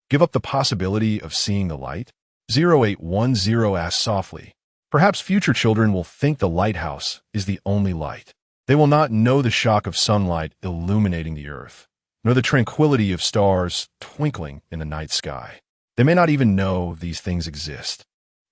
give up the possibility of seeing the light? 0810 asked softly. Perhaps future children will think the lighthouse is the only light. They will not know the shock of sunlight illuminating the earth, nor the tranquility of stars twinkling in the night sky. They may not even know these things exist.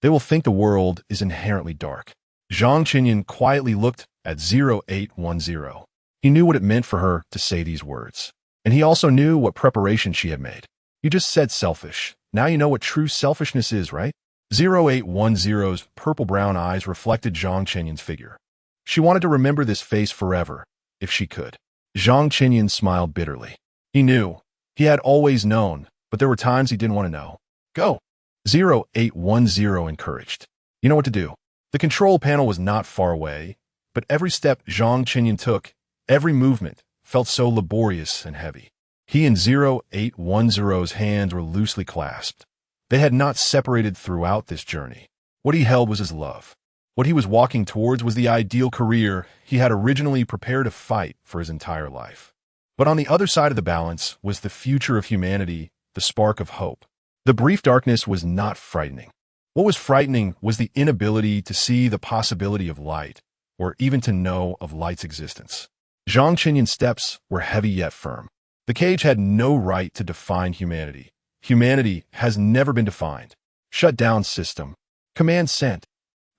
They will think the world is inherently dark. Zhang Qinyan quietly looked at 0810. He knew what it meant for her to say these words. And he also knew what preparation she had made. You just said selfish. Now you know what true selfishness is, right? 0810's purple-brown eyes reflected Zhang Qinyan's figure. She wanted to remember this face forever, if she could. Zhang Qinyan smiled bitterly. He knew. He had always known, but there were times he didn't want to know. Go. 0810 encouraged. You know what to do. The control panel was not far away, but every step Zhang Qinyan took, every movement, felt so laborious and heavy. He and 0810's hands were loosely clasped. They had not separated throughout this journey. What he held was his love. What he was walking towards was the ideal career he had originally prepared to fight for his entire life. But on the other side of the balance was the future of humanity, the spark of hope. The brief darkness was not frightening. What was frightening was the inability to see the possibility of light, or even to know of light's existence. Zhang Qinyan's steps were heavy yet firm. The cage had no right to define humanity. Humanity has never been defined. Shut down system. Command sent.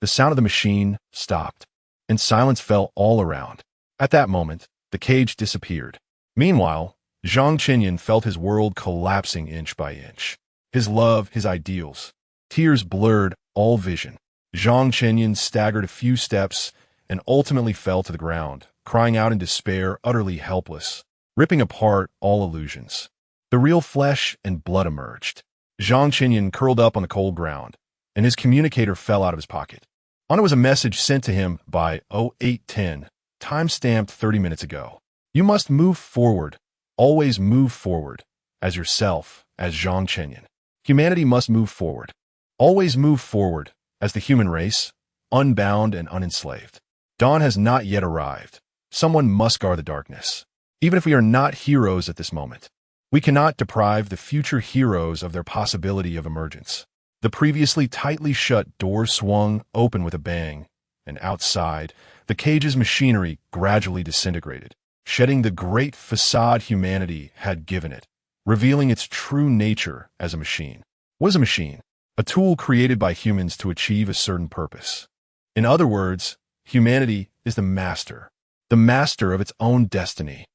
The sound of the machine stopped, and silence fell all around. At that moment, the cage disappeared. Meanwhile, Zhang Qinyan felt his world collapsing inch by inch. His love, his ideals. Tears blurred all vision. Zhang Qinyan staggered a few steps and ultimately fell to the ground, crying out in despair, utterly helpless, ripping apart all illusions. The real flesh and blood emerged. Zhang Qinyan curled up on the cold ground, and his communicator fell out of his pocket. On it was a message sent to him by 0810, time-stamped 30 minutes ago. You must move forward, always move forward, as yourself, as Zhang Qinyan. Humanity must move forward. Always move forward, as the human race, unbound and unenslaved. Dawn has not yet arrived. Someone must guard the darkness. Even if we are not heroes at this moment, we cannot deprive the future heroes of their possibility of emergence. The previously tightly shut door swung open with a bang, and outside, the cage's machinery gradually disintegrated, shedding the great facade humanity had given it, revealing its true nature as a machine. What is a machine? A tool created by humans to achieve a certain purpose. In other words, humanity is the master of its own destiny.